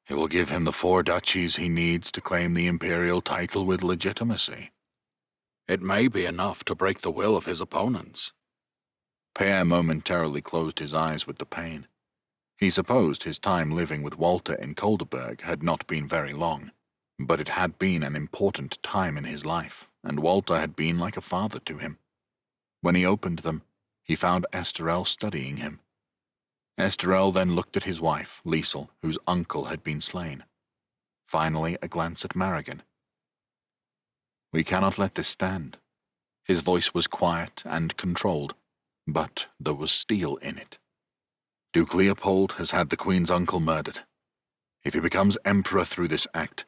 It will give him the 4 duchies he needs to claim the imperial title with legitimacy. It may be enough to break the will of his opponents." Pierre momentarily closed his eyes with the pain. He supposed his time living with Walter in Kolderberg had not been very long, but it had been an important time in his life, and Walter had been like a father to him. When he opened them, he found Esterel studying him. Esterel then looked at his wife, Liesel, whose uncle had been slain. Finally, a glance at Marigan. "We cannot let this stand." His voice was quiet and controlled, but there was steel in it. Duke Leopold has had the Queen's uncle murdered. If he becomes emperor through this act,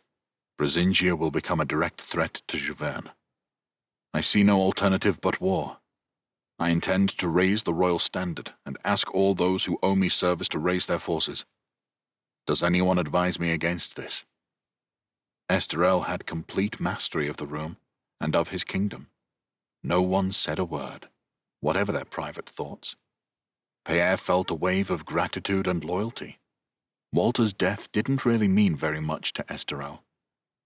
Brisingia will become a direct threat to Javerne. I see no alternative but war. I intend to raise the royal standard and ask all those who owe me service to raise their forces. Does anyone advise me against this? Esterel had complete mastery of the room and of his kingdom. No one said a word, whatever their private thoughts. Pierre felt a wave of gratitude and loyalty. Walter's death didn't really mean very much to Esterel.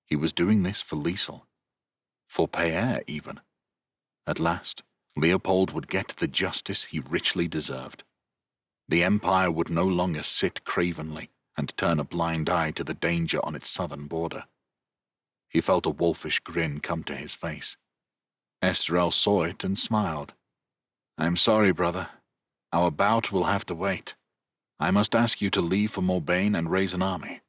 He was doing this for Liesel. For Pierre, even. At last, Leopold would get the justice he richly deserved. The Empire would no longer sit cravenly and turn a blind eye to the danger on its southern border. He felt a wolfish grin come to his face. Esterel saw it and smiled. "I'm sorry, brother. Our bout will have to wait. I must ask you to leave for Morbagne and raise an army."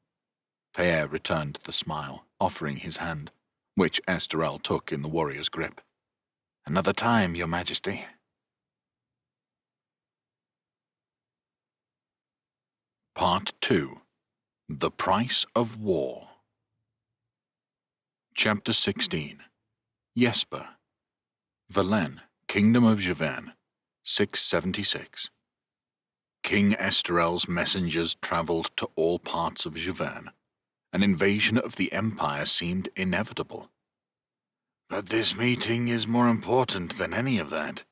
Pierre returned the smile, offering his hand, which Esterel took in the warrior's grip. "Another time, your majesty." Part 2. The Price of War. Chapter 16. Jesper. Verlaine, Kingdom of Javerne, 676. King Esterel's messengers travelled to all parts of Javerne. An invasion of the Empire seemed inevitable. "But this meeting is more important than any of that,"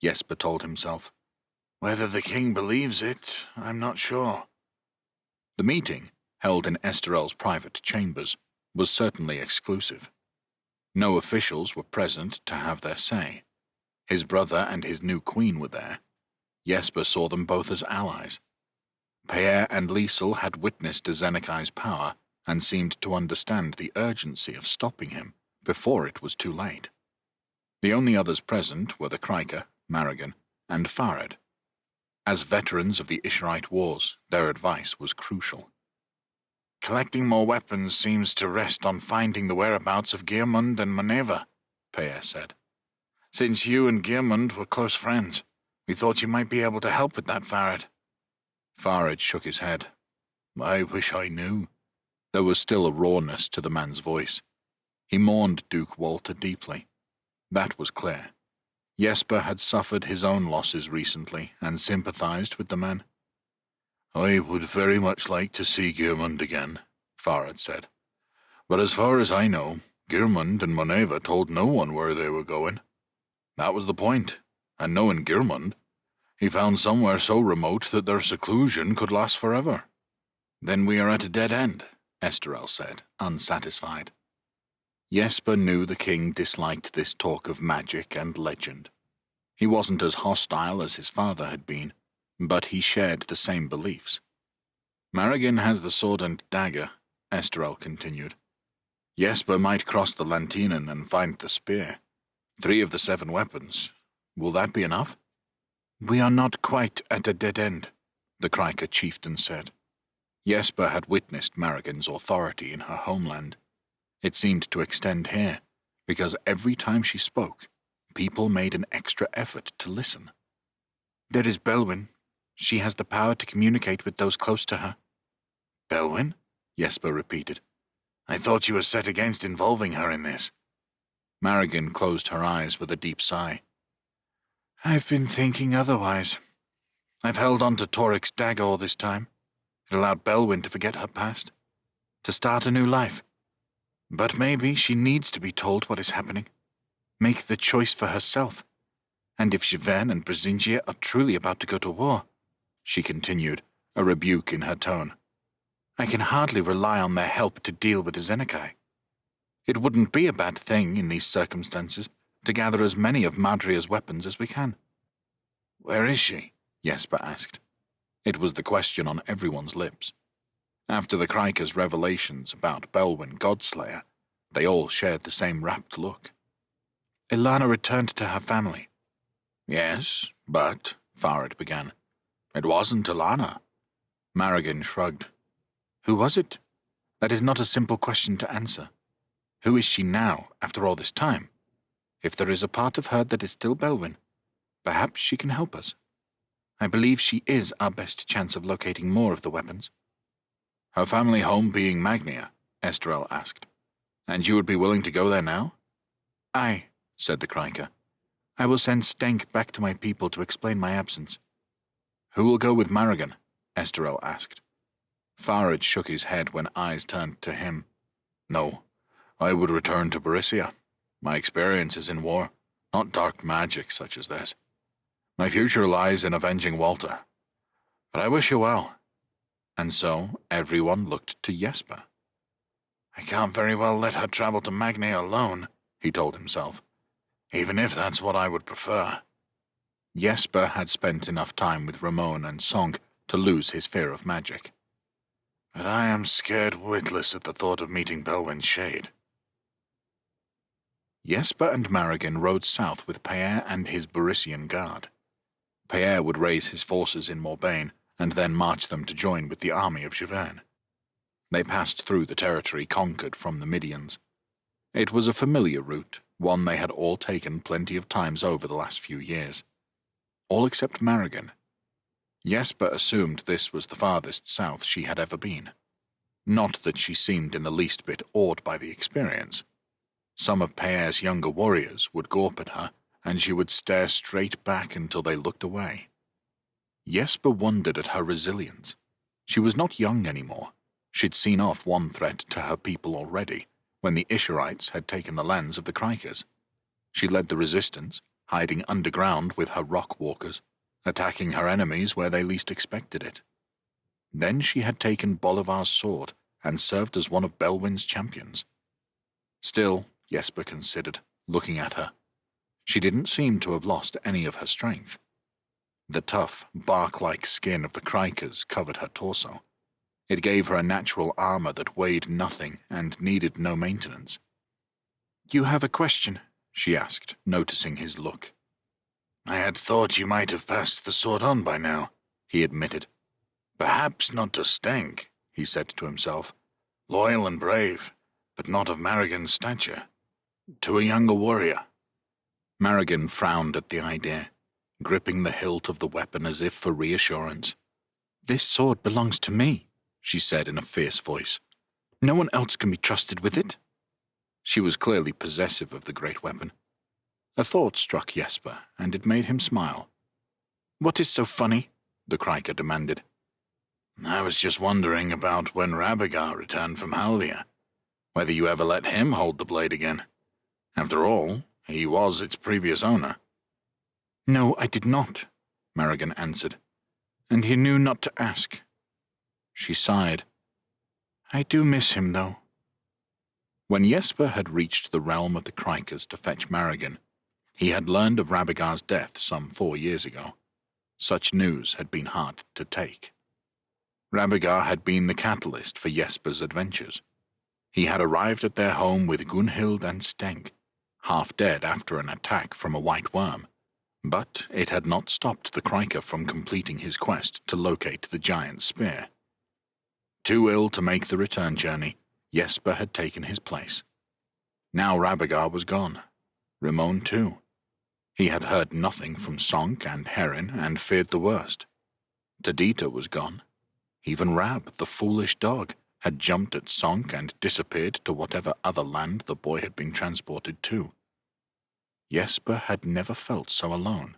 Jesper told himself. "Whether the king believes it, I'm not sure." The meeting, held in Esterel's private chambers, was certainly exclusive. No officials were present to have their say. His brother and his new queen were there. Jesper saw them both as allies. Pierre and Liesel had witnessed Zenekai's power and seemed to understand the urgency of stopping him before it was too late. The only others present were the Kryker, Marigan, and Farid. As veterans of the Isherite Wars, their advice was crucial. "Collecting more weapons seems to rest on finding the whereabouts of Geirmund and Maneva," Pierre said. "Since you and Geirmund were close friends, we thought you might be able to help with that, Farid." Farid shook his head. "I wish I knew." There was still a rawness to the man's voice. He mourned Duke Walter deeply. That was clear. Jesper had suffered his own losses recently and sympathized with the man. "I would very much like to see Geirmund again," Farid said. "But as far as I know, Geirmund and Maneva told no one where they were going. That was the point, and knowing Geirmund, he found somewhere so remote that their seclusion could last forever." "Then we are at a dead end," Esterel said, unsatisfied. Jesper knew the king disliked this talk of magic and legend. He wasn't as hostile as his father had been, but he shared the same beliefs. "Marigan has the sword and dagger," Esterel continued. "Jesper might cross the Lantinen and find the spear. 3 of the 7 weapons. Will that be enough?" "We are not quite at a dead end," the Kryker chieftain said. Jesper had witnessed Marigan's authority in her homeland. It seemed to extend here, because every time she spoke, people made an extra effort to listen. "There is Belwyn. She has the power to communicate with those close to her." "Belwyn?" Jesper repeated. "I thought you were set against involving her in this." Marigan closed her eyes with a deep sigh. "I've been thinking otherwise. I've held on to Torik's dagger all this time. It allowed Belwyn to forget her past, to start a new life. But maybe she needs to be told what is happening. Make the choice for herself. And if Javerne and Brisingia are truly about to go to war," she continued, a rebuke in her tone, "I can hardly rely on their help to deal with the Zenekai. It wouldn't be a bad thing in these circumstances to gather as many of Madria's weapons as we can." "Where is she?" Jesper asked. It was the question on everyone's lips. After the Kryker's revelations about Belwyn Godslayer, they all shared the same rapt look. "Ilana returned to her family." "Yes, but," Farid began, "it wasn't Ilana." Marigan shrugged. "Who was it? That is not a simple question to answer. Who is she now, after all this time? If there is a part of her that is still Belwyn, Perhaps she can help us. I believe she is our best chance of locating more of the weapons." "Her family home being Magnia?" Estrel asked. "And you would be willing to go there now?" "Aye," said the Kryker. "I will send Stenk back to my people to explain my absence." "Who will go with Marigan?" Estrel asked. Farad shook his head when eyes turned to him. "No, I would return to Borussia. My experience is in war, not dark magic such as this. My future lies in avenging Walter. But I wish you well." And so everyone looked to Jesper. "I can't very well let her travel to Magnia alone," he told himself, "even if that's what I would prefer." Jesper had spent enough time with Ramon and Song to lose his fear of magic. "But I am scared witless at the thought of meeting Belwyn's shade." Jesper and Marigan rode south with Pierre and his Borussian guard. Pierre would raise his forces in Morbagne and then march them to join with the army of Javerne. They passed through the territory conquered from the Midians. It was a familiar route, one they had all taken plenty of times over the last few years. All except Marigan. Jesper assumed this was the farthest south she had ever been. Not that she seemed in the least bit awed by the experience. Some of Pierre's younger warriors would gawp at her, and she would stare straight back until they looked away. Jesper wondered at her resilience. She was not young anymore. She'd seen off one threat to her people already, when the Isherites had taken the lands of the Krykers. She led the resistance, hiding underground with her rock walkers, attacking her enemies where they least expected it. Then she had taken Bolivar's sword and served as one of Belwyn's champions. Still, Jesper considered, looking at her, she didn't seem to have lost any of her strength. The tough, bark-like skin of the Krykers covered her torso. It gave her a natural armor that weighed nothing and needed no maintenance. "You have a question?" she asked, noticing his look. "I had thought you might have passed the sword on by now," he admitted. "Perhaps not to Stenk," he said to himself. "Loyal and brave, but not of Marigan's stature. To a younger warrior." Marigan frowned at the idea, gripping the hilt of the weapon as if for reassurance. "This sword belongs to me," she said in a fierce voice. "No one else can be trusted with it." She was clearly possessive of the great weapon. A thought struck Jesper, and it made him smile. "What is so funny?" the Kryker demanded. "I was just wondering about when Rabigar returned from Halvia, whether you ever let him hold the blade again. After all, he was its previous owner." "No, I did not," Marigan answered, "and he knew not to ask." She sighed. "I do miss him, though." When Jesper had reached the realm of the Krykers to fetch Marigan, he had learned of Rabigar's death some 4 years ago. Such news had been hard to take. Rabigar had been the catalyst for Jesper's adventures. He had arrived at their home with Gunhild and Stenk, half dead after an attack from a white worm, but it had not stopped the Kryker from completing his quest to locate the giant spear. Too ill to make the return journey, Jesper had taken his place. Now Rabigar was gone. Ramon too. He had heard nothing from Sonk and Heron and feared the worst. Tadita was gone. Even Rab, the foolish dog, had jumped at Sonk and disappeared to whatever other land the boy had been transported to. Jesper had never felt so alone.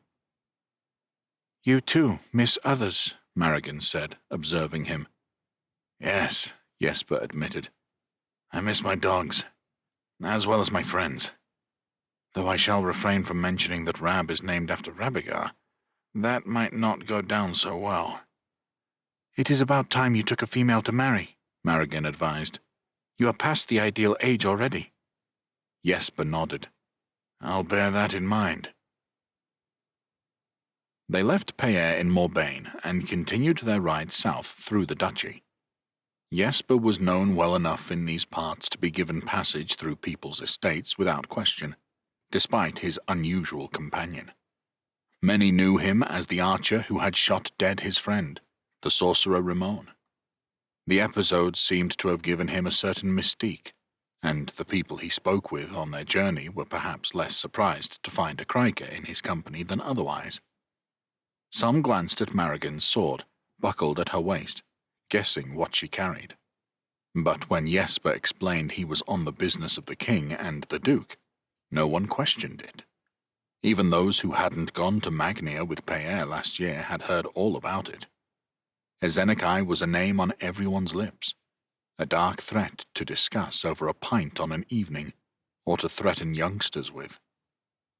"You too miss others," Marigan said, observing him. "Yes," Jesper admitted. "I miss my dogs, as well as my friends. Though I shall refrain from mentioning that Rab is named after Rabigar. That might not go down so well." "It is about time you took a female to marry," Marigan advised. "You are past the ideal age already." Jesper nodded. "I'll bear that in mind." They left Pierre in Morbagne and continued their ride south through the duchy. Jesper was known well enough in these parts to be given passage through people's estates without question, despite his unusual companion. Many knew him as the archer who had shot dead his friend, the sorcerer Ramon. The episode seemed to have given him a certain mystique, and the people he spoke with on their journey were perhaps less surprised to find a Criker in his company than otherwise. Some glanced at Marigan's sword, buckled at her waist, guessing what she carried. But when Jesper explained he was on the business of the king and the duke, no one questioned it. Even those who hadn't gone to Magnia with Peer last year had heard all about it. Ezenekai was a name on everyone's lips, a dark threat to discuss over a pint on an evening, or to threaten youngsters with.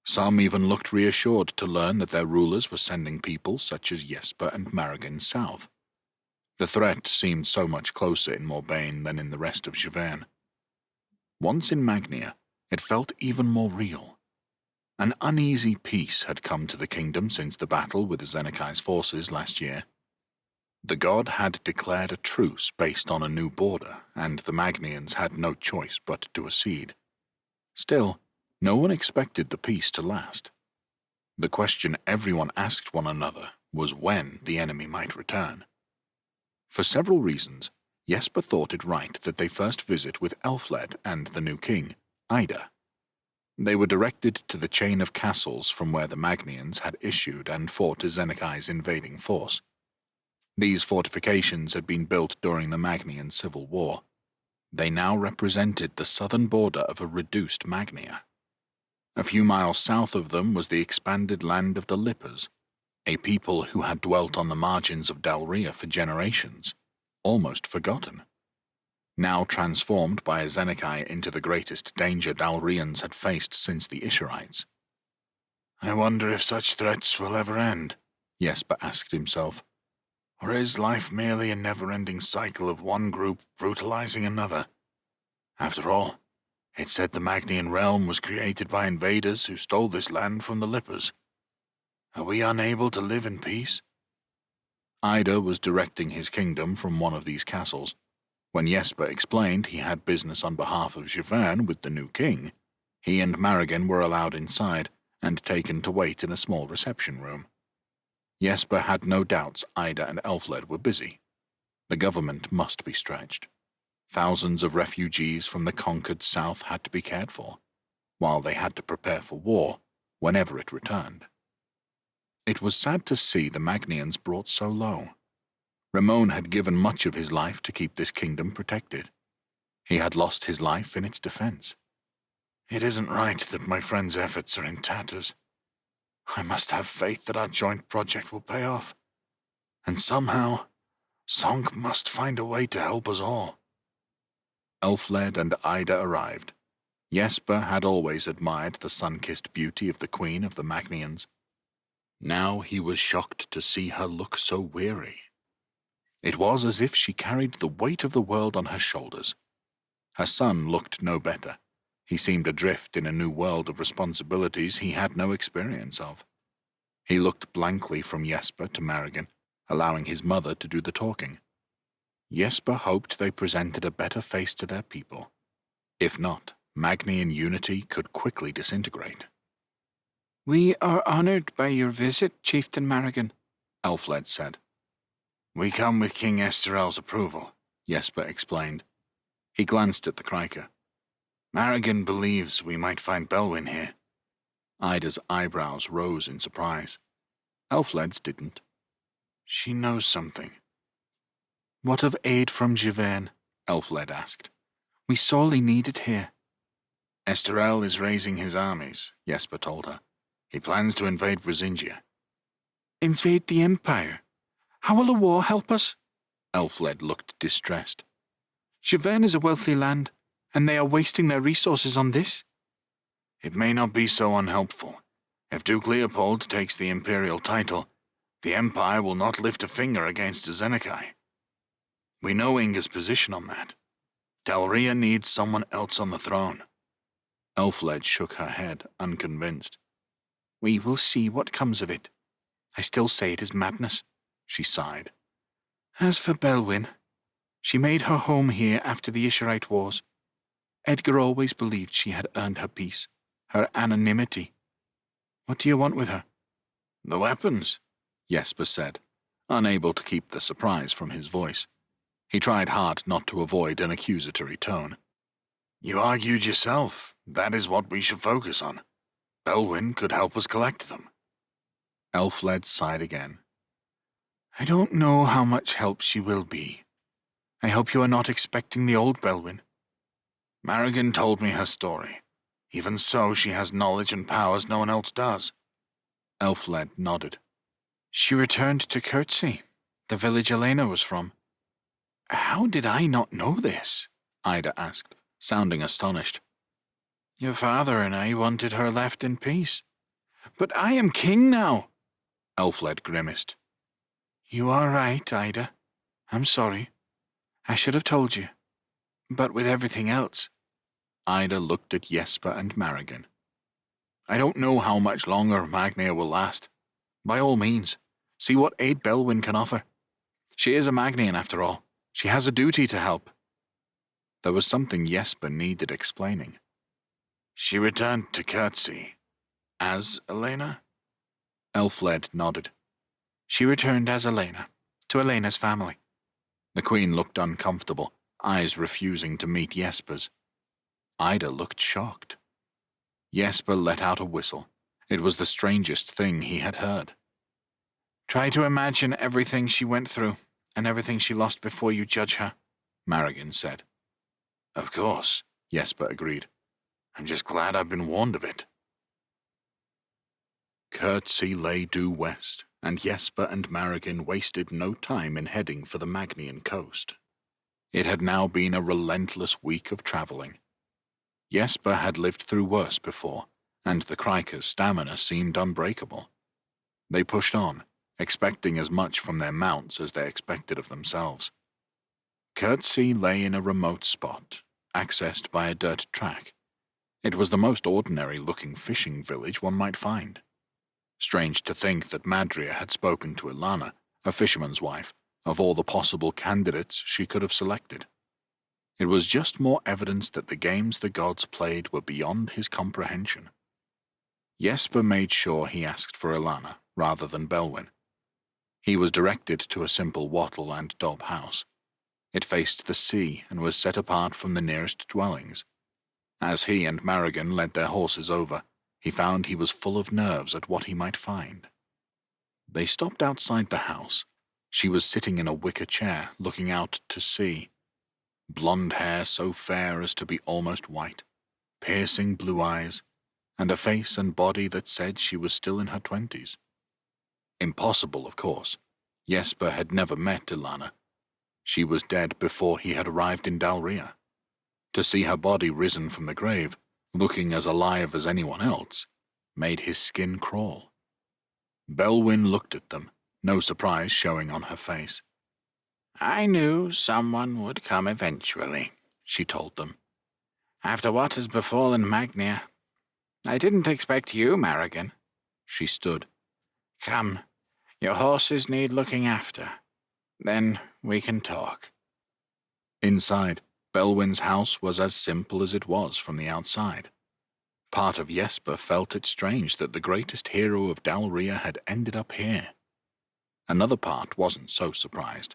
Some even looked reassured to learn that their rulers were sending people such as Jesper and Marigan south. The threat seemed so much closer in Morbagne than in the rest of Giverny. Once in Magnia, it felt even more real. An uneasy peace had come to the kingdom since the battle with Ezenekai's forces last year. The god had declared a truce based on a new border, and the Magnians had no choice but to accede. Still, no one expected the peace to last. The question everyone asked one another was when the enemy might return. For several reasons, Jesper thought it right that they first visit with Elfled and the new king, Ida. They were directed to the chain of castles from where the Magnians had issued and fought Ezenekai's invading force. These fortifications had been built during the Magnian Civil War. They now represented the southern border of a reduced Magnia. A few miles south of them was the expanded land of the Lippers, a people who had dwelt on the margins of Dalria for generations, almost forgotten. Now transformed by Ezenekai into the greatest danger Dalrians had faced since the Isherites. I wonder if such threats will ever end, Jesper asked himself. Or is life merely a never-ending cycle of one group brutalizing another? After all, it said the Magnian realm was created by invaders who stole this land from the Lippers. Are we unable to live in peace? Ida was directing his kingdom from one of these castles. When Jesper explained he had business on behalf of Giverny with the new king, he and Marigan were allowed inside and taken to wait in a small reception room. Jesper had no doubts Ida and Elfled were busy. The government must be stretched. Thousands of refugees from the conquered south had to be cared for, while they had to prepare for war whenever it returned. It was sad to see the Magnians brought so low. Ramon had given much of his life to keep this kingdom protected. He had lost his life in its defense. It isn't right that my friend's efforts are in tatters. I must have faith that our joint project will pay off. And somehow, Sonk must find a way to help us all. Elfled and Ida arrived. Jesper had always admired the sun-kissed beauty of the queen of the Magnians. Now he was shocked to see her look so weary. It was as if she carried the weight of the world on her shoulders. Her son looked no better. He seemed adrift in a new world of responsibilities he had no experience of. He looked blankly from Jesper to Marigan, allowing his mother to do the talking. Jesper hoped they presented a better face to their people. If not, Magnian unity could quickly disintegrate. "We are honored by your visit, Chieftain Marigan," Elfled said. We come with King Esterel's approval, Jesper explained. He glanced at the Criker. Marigan believes we might find Belwyn here. Ida's eyebrows rose in surprise. Elfled's didn't. She knows something. "What of aid from Giverny?" Elfled asked. "We sorely need it here." Esterel is raising his armies, Jesper told her. He plans to invade Brisingia. "Invade the Empire? How will a war help us?" Elfled looked distressed. Giverny is a wealthy land, and they are wasting their resources on this. It may not be so unhelpful. If Duke Leopold takes the imperial title, the Empire will not lift a finger against Ezenekai. We know Inga's position on that. Dalria needs someone else on the throne. Elfled shook her head, unconvinced. "We will see what comes of it. I still say it is madness," she sighed. "As for Belwyn, she made her home here after the Isherite Wars. Edgar always believed she had earned her peace, her anonymity. What do you want with her?" The weapons, Jesper said, unable to keep the surprise from his voice. He tried hard not to avoid an accusatory tone. You argued yourself. That is what we should focus on. Belwyn could help us collect them. Elfled sighed again. I don't know how much help she will be. I hope you are not expecting the old Belwyn. Marigan told me her story. Even so, she has knowledge and powers no one else does. Elfled nodded. She returned to Curtsey, the village Elena was from. How did I not know this? Ida asked, sounding astonished. Your father and I wanted her left in peace. But I am king now. Elfled grimaced. You are right, Ida. I'm sorry. I should have told you. But with everything else... Ida looked at Jesper and Marigan. I don't know how much longer Magnia will last. By all means, see what aid Belwyn can offer. She is a Magnian after all. She has a duty to help. There was something Jesper needed explaining. She returned to Curtsey. As Elena? Elfled nodded. She returned as Elena, to Elena's family. The Queen looked uncomfortable, eyes refusing to meet Jesper's. Ida looked shocked. Jesper let out a whistle. It was the strangest thing he had heard. Try to imagine everything she went through, and everything she lost before you judge her, Marigan said. Of course, Jesper agreed. I'm just glad I've been warned of it. Curtsey lay due west, and Jesper and Marigan wasted no time in heading for the Magnian coast. It had now been a relentless week of travelling. Jesper had lived through worse before, and the Krikers' stamina seemed unbreakable. They pushed on, expecting as much from their mounts as they expected of themselves. Curtsey lay in a remote spot, accessed by a dirt track. It was the most ordinary-looking fishing village one might find. Strange to think that Madria had spoken to Ilana, a fisherman's wife, of all the possible candidates she could have selected. It was just more evidence that the games the gods played were beyond his comprehension. Jesper made sure he asked for Ilana rather than Belwyn. He was directed to a simple wattle and daub house. It faced the sea and was set apart from the nearest dwellings. As he and Marigan led their horses over, he found he was full of nerves at what he might find. They stopped outside the house. She was sitting in a wicker chair, looking out to sea. Blonde hair so fair as to be almost white, piercing blue eyes, and a face and body that said she was still in her 20s. Impossible, of course. Jesper had never met Ilana. She was dead before he had arrived in Dalria. To see her body risen from the grave, looking as alive as anyone else, made his skin crawl. Belwyn looked at them, no surprise showing on her face. I knew someone would come eventually, she told them. After what has befallen Magnia, I didn't expect you, Marigan. She stood. Come, your horses need looking after. Then we can talk. Inside, Belwyn's house was as simple as it was from the outside. Part of Jesper felt it strange that the greatest hero of Dalria had ended up here. Another part wasn't so surprised.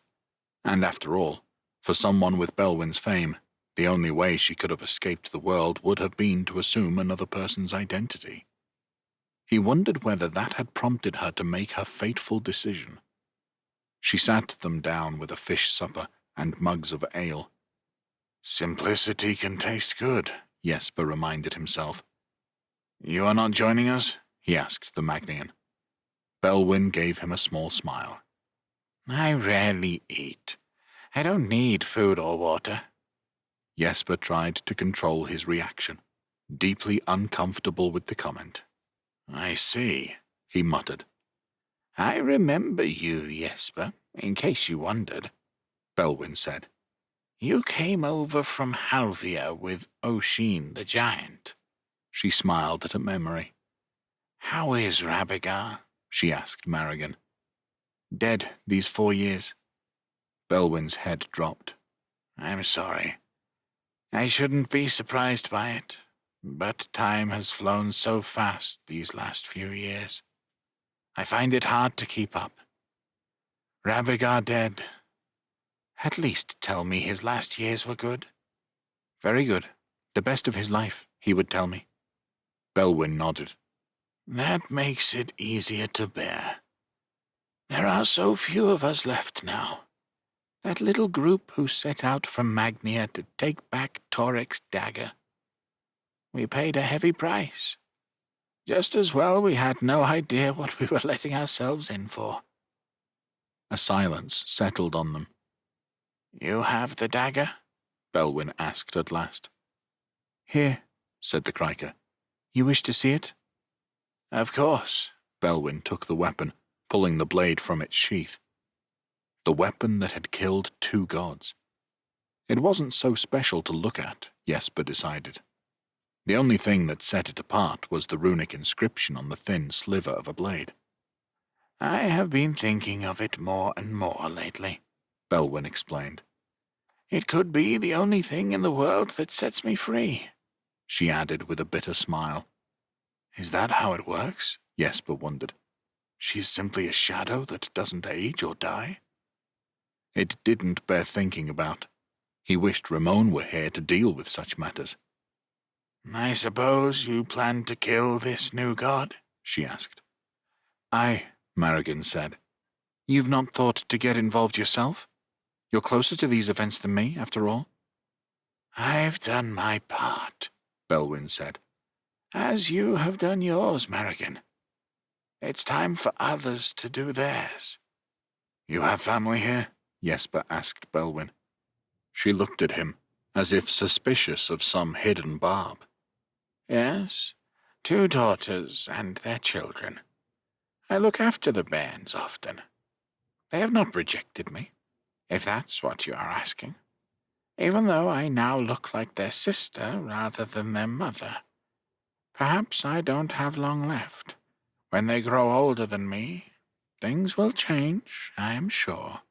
And after all, for someone with Belwyn's fame, the only way she could have escaped the world would have been to assume another person's identity. He wondered whether that had prompted her to make her fateful decision. She sat them down with a fish supper and mugs of ale. Simplicity can taste good, Jesper reminded himself. You are not joining us? He asked the Magnian. Belwyn gave him a small smile. I rarely eat. I don't need food or water. Jesper tried to control his reaction, deeply uncomfortable with the comment. I see, he muttered. I remember you, Jesper, in case you wondered, Belwyn said. You came over from Halvia with Oisin the giant. She smiled at a memory. How is Rabigar? She asked Marigan. Dead these 4 years. Belwyn's head dropped. I'm sorry. I shouldn't be surprised by it, but time has flown so fast these last few years. I find it hard to keep up. Rabigar dead. At least tell me his last years were good. Very good. The best of his life, he would tell me. Belwyn nodded. That makes it easier to bear. There are so few of us left now. That little group who set out from Magnia to take back Torik's dagger. We paid a heavy price. Just as well we had no idea what we were letting ourselves in for. A silence settled on them. You have the dagger? Belwyn asked at last. Here, said the Criker. You wish to see it? Of course. Belwyn took the weapon, pulling the blade from its sheath. The weapon that had killed 2 gods. It wasn't so special to look at, Jesper decided. The only thing that set it apart was the runic inscription on the thin sliver of a blade. I have been thinking of it more and more lately, Belwyn explained. It could be the only thing in the world that sets me free, she added with a bitter smile. Is that how it works? Jesper wondered. She's simply a shadow that doesn't age or die? It didn't bear thinking about. He wished Ramon were here to deal with such matters. I suppose you plan to kill this new god? She asked. Aye, Marrigan said. You've not thought to get involved yourself? You're closer to these events than me, after all. I've done my part, Belwyn said. As you have done yours, Marrigan. It's time for others to do theirs. You have family here? Jesper asked Belwyn. She looked at him, as if suspicious of some hidden barb. Yes, 2 daughters and their children. I look after the bairns often. They have not rejected me, if that's what you are asking, even though I now look like their sister rather than their mother. Perhaps I don't have long left. When they grow older than me, things will change, I am sure.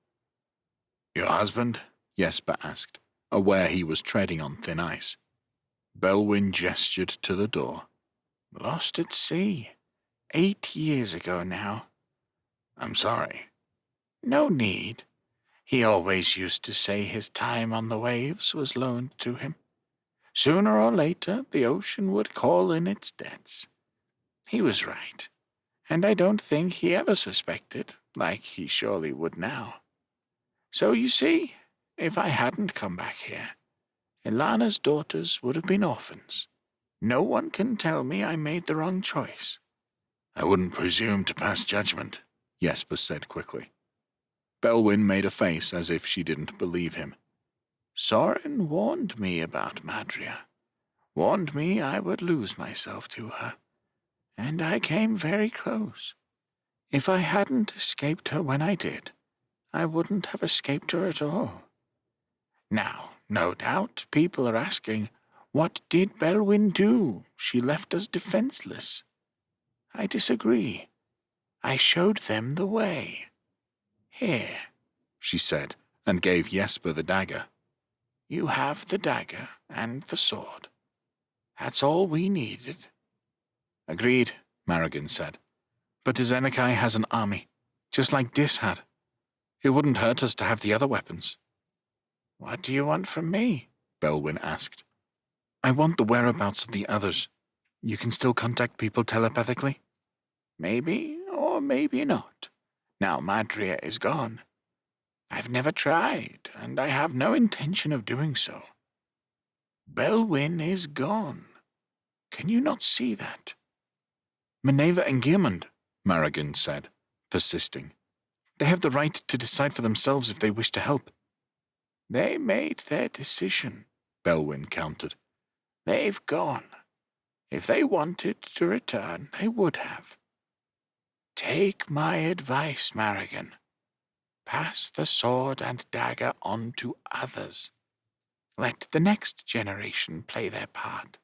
Your husband? Jesper asked, aware he was treading on thin ice. Belwyn gestured to the door. Lost at sea. 8 years ago now. I'm sorry. No need. He always used to say his time on the waves was loaned to him. Sooner or later, the ocean would call in its debts. He was right, and I don't think he ever suspected, like he surely would now. So you see, if I hadn't come back here, Ilana's daughters would have been orphans. No one can tell me I made the wrong choice. I wouldn't presume to pass judgment, Jesper said quickly. Belwyn made a face as if she didn't believe him. Sorin warned me about Madria. Warned me I would lose myself to her. And I came very close. If I hadn't escaped her when I did, I wouldn't have escaped her at all. Now, no doubt, people are asking, what did Belwyn do? She left us defenseless. I disagree. I showed them the way. Here, she said, and gave Jesper the dagger. You have the dagger and the sword. That's all we needed. Agreed, Marrigan said. But Zenekai has an army, just like Dis had. It wouldn't hurt us to have the other weapons. What do you want from me? Belwyn asked. I want the whereabouts of the others. You can still contact people telepathically? Maybe, or maybe not. Now Madria is gone. I've never tried, and I have no intention of doing so. Belwyn is gone. Can you not see that? Minerva and Gearmund, Marrigan said, persisting. They have the right to decide for themselves if they wish to help. They made their decision, Belwyn countered. They've gone. If they wanted to return, they would have. Take my advice, Marrigan. Pass the sword and dagger on to others. Let the next generation play their part.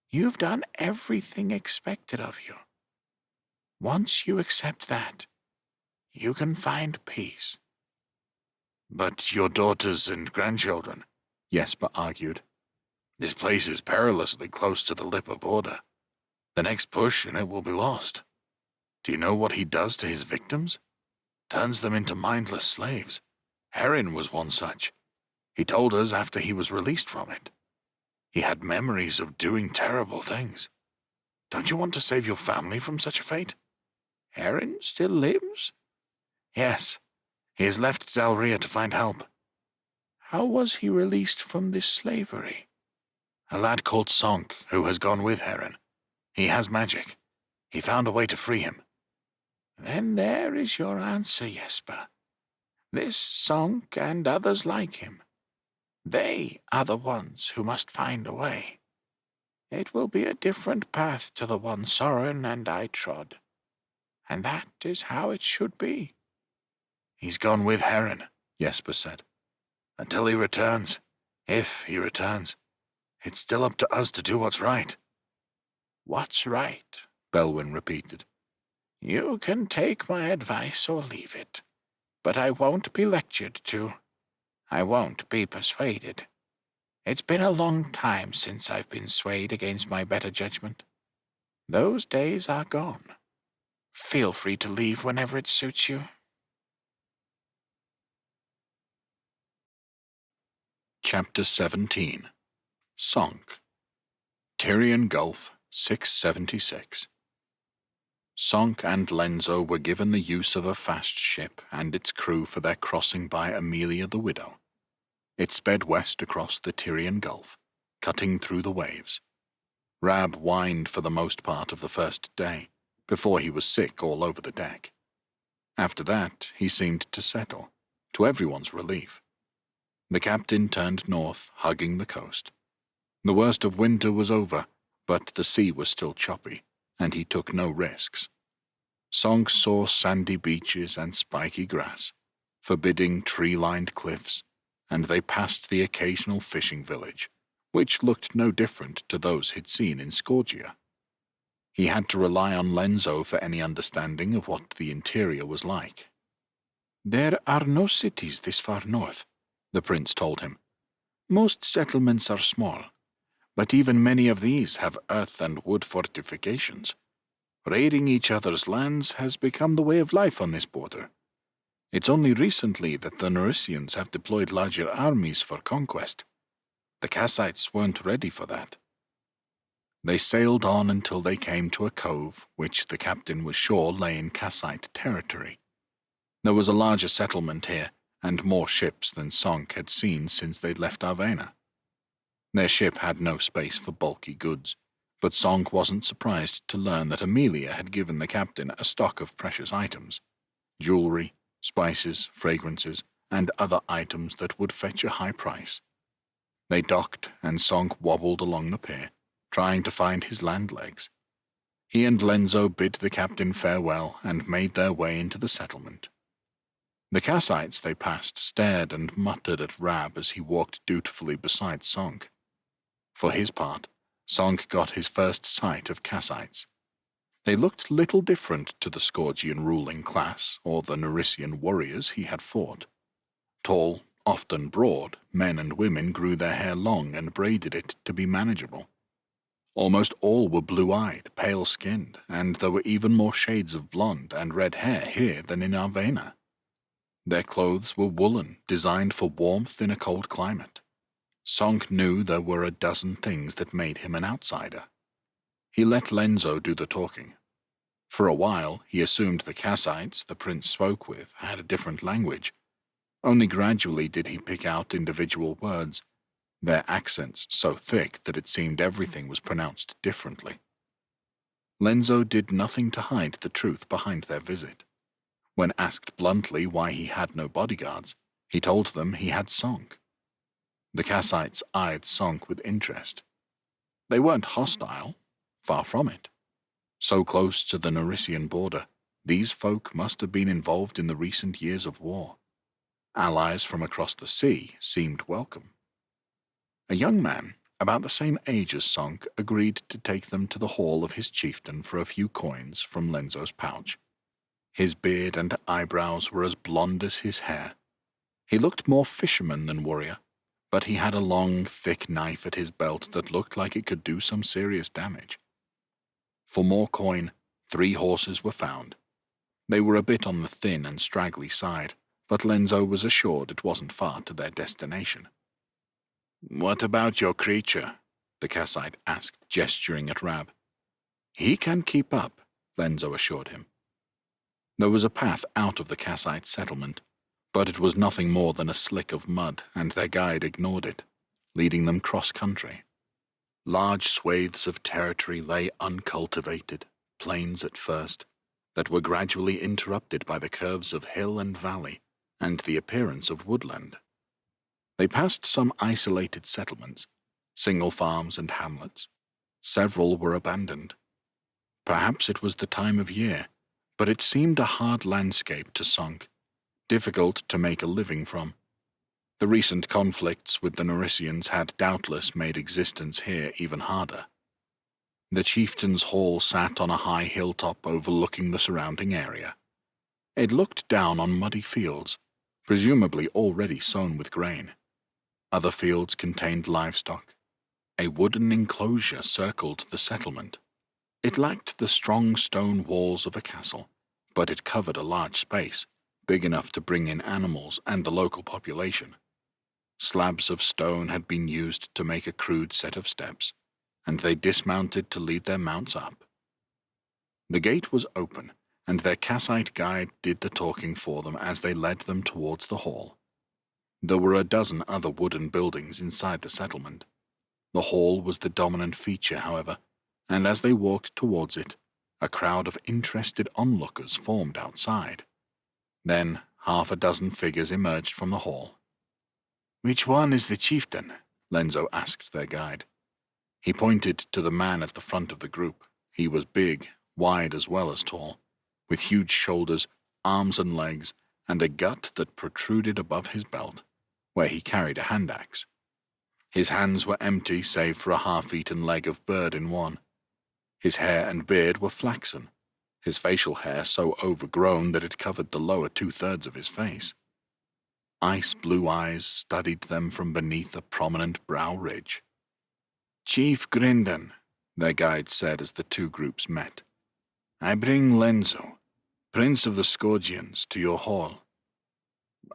You've done everything expected of you. Once you accept that, you can find peace. But your daughters and grandchildren, Jesper argued. This place is perilously close to the Lipper border. The next push and it will be lost. Do you know what he does to his victims? Turns them into mindless slaves. Herin was one such. He told us after he was released from it. He had memories of doing terrible things. Don't you want to save your family from such a fate? Heron still lives? Yes. He has left Dalria to find help. How was he released from this slavery? A lad called Sonk, who has gone with Heron. He has magic. He found a way to free him. Then there is your answer, Jesper. This Sonk and others like him. They are the ones who must find a way. It will be a different path to the one Soren and I trod. And that is how it should be. He's gone with Heron, Jesper said. Until he returns, if he returns, it's still up to us to do what's right. What's right? Belwyn repeated. You can take my advice or leave it, but I won't be lectured to. I won't be persuaded. It's been a long time since I've been swayed against my better judgment. Those days are gone. Feel free to leave whenever it suits you. Chapter 17 Sonk Tyrian Gulf, 676. Sonk and Lenzo were given the use of a fast ship and its crew for their crossing by Amelia the Widow. It sped west across the Tyrian Gulf, cutting through the waves. Rab whined for the most part of the first day, before he was sick all over the deck. After that, he seemed to settle, to everyone's relief. The captain turned north, hugging the coast. The worst of winter was over, but the sea was still choppy, and he took no risks. Sonk saw sandy beaches and spiky grass, forbidding tree-lined cliffs, and they passed the occasional fishing village, which looked no different to those he'd seen in Scorgia. He had to rely on Lenzo for any understanding of what the interior was like. There are no cities this far north, the prince told him. Most settlements are small, but even many of these have earth and wood fortifications. Raiding each other's lands has become the way of life on this border. It's only recently that the Narisians have deployed larger armies for conquest. The Kassites weren't ready for that. They sailed on until they came to a cove, which the captain was sure lay in Kassite territory. There was a larger settlement here, and more ships than Sonk had seen since they'd left Arvena. Their ship had no space for bulky goods, but Sonk wasn't surprised to learn that Amelia had given the captain a stock of precious items, jewelry, spices, fragrances, and other items that would fetch a high price. They docked, and Sonk wobbled along the pier, trying to find his land legs. He and Lenzo bid the captain farewell and made their way into the settlement. The Kassites they passed stared and muttered at Rab as he walked dutifully beside Sonk. For his part, Sonk got his first sight of Kassites. They looked little different to the Scorgian ruling class or the Narisian warriors he had fought. Tall, often broad, men and women grew their hair long and braided it to be manageable. Almost all were blue-eyed, pale-skinned, and there were even more shades of blonde and red hair here than in Arvena. Their clothes were woolen, designed for warmth in a cold climate. Sonk knew there were a dozen things that made him an outsider. He let Lenzo do the talking. For a while, he assumed the Kassites the prince spoke with had a different language. Only gradually did he pick out individual words, their accents so thick that it seemed everything was pronounced differently. Lenzo did nothing to hide the truth behind their visit. When asked bluntly why he had no bodyguards, he told them he had Sonk. The Kassites eyed Sonk with interest. They weren't hostile, far from it. So close to the Narisian border, these folk must have been involved in the recent years of war. Allies from across the sea seemed welcome. A young man, about the same age as Sonk, agreed to take them to the hall of his chieftain for a few coins from Lenzo's pouch. His beard and eyebrows were as blonde as his hair. He looked more fisherman than warrior, but he had a long, thick knife at his belt that looked like it could do some serious damage. For more coin, 3 horses were found. They were a bit on the thin and straggly side, but Lenzo was assured it wasn't far to their destination. "What about your creature?" the Kassite asked, gesturing at Rab. He can keep up, Lenzo assured him. There was a path out of the Kassite settlement, but it was nothing more than a slick of mud, and their guide ignored it, leading them cross-country. Large swathes of territory lay uncultivated, plains at first, that were gradually interrupted by the curves of hill and valley and the appearance of woodland. They passed some isolated settlements, single farms and hamlets. Several were abandoned. Perhaps it was the time of year, but it seemed a hard landscape to Sonk, difficult to make a living from. The recent conflicts with the Naricians had doubtless made existence here even harder. The chieftain's hall sat on a high hilltop overlooking the surrounding area. It looked down on muddy fields, presumably already sown with grain. Other fields contained livestock. A wooden enclosure circled the settlement. It lacked the strong stone walls of a castle, but it covered a large space, big enough to bring in animals and the local population. Slabs of stone had been used to make a crude set of steps, and they dismounted to lead their mounts up. The gate was open, and their Kassite guide did the talking for them as they led them towards the hall. There were a dozen other wooden buildings inside the settlement. The hall was the dominant feature, however, and as they walked towards it, a crowd of interested onlookers formed outside. Then half a dozen figures emerged from the hall. "Which one is the chieftain?" Lenzo asked their guide. He pointed to the man at the front of the group. He was big, wide as well as tall, with huge shoulders, arms and legs, and a gut that protruded above his belt, where he carried a hand axe. His hands were empty save for a half-eaten leg of bird in one. His hair and beard were flaxen, his facial hair so overgrown that it covered the lower two-thirds of his face. Ice-blue eyes studied them from beneath a prominent brow ridge. "Chief Grindon," their guide said as the two groups met. "I bring Lenzo, Prince of the Scourgians, to your hall."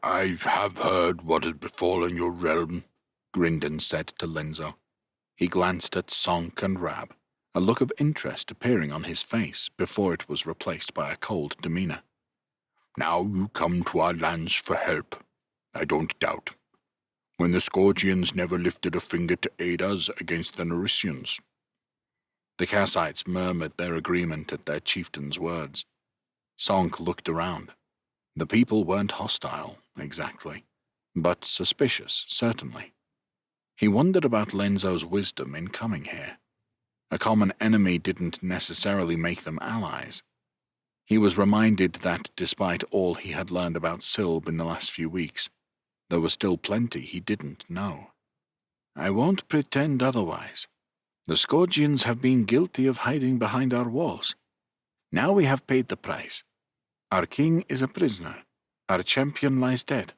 "I have heard what has befallen your realm," Grindon said to Lenzo. He glanced at Sonk and Rab, a look of interest appearing on his face before it was replaced by a cold demeanor. "Now you come to our lands for help, I don't doubt, when the Scourgians never lifted a finger to aid us against the Naricians." The Kassites murmured their agreement at their chieftain's words. Sonk looked around. The people weren't hostile, exactly, but suspicious, certainly. He wondered about Lenzo's wisdom in coming here. A common enemy didn't necessarily make them allies. He was reminded that despite all he had learned about Silb in the last few weeks, there was still plenty he didn't know. "I won't pretend otherwise. The Scourgians have been guilty of hiding behind our walls. Now we have paid the price. Our king is a prisoner. Our champion lies dead.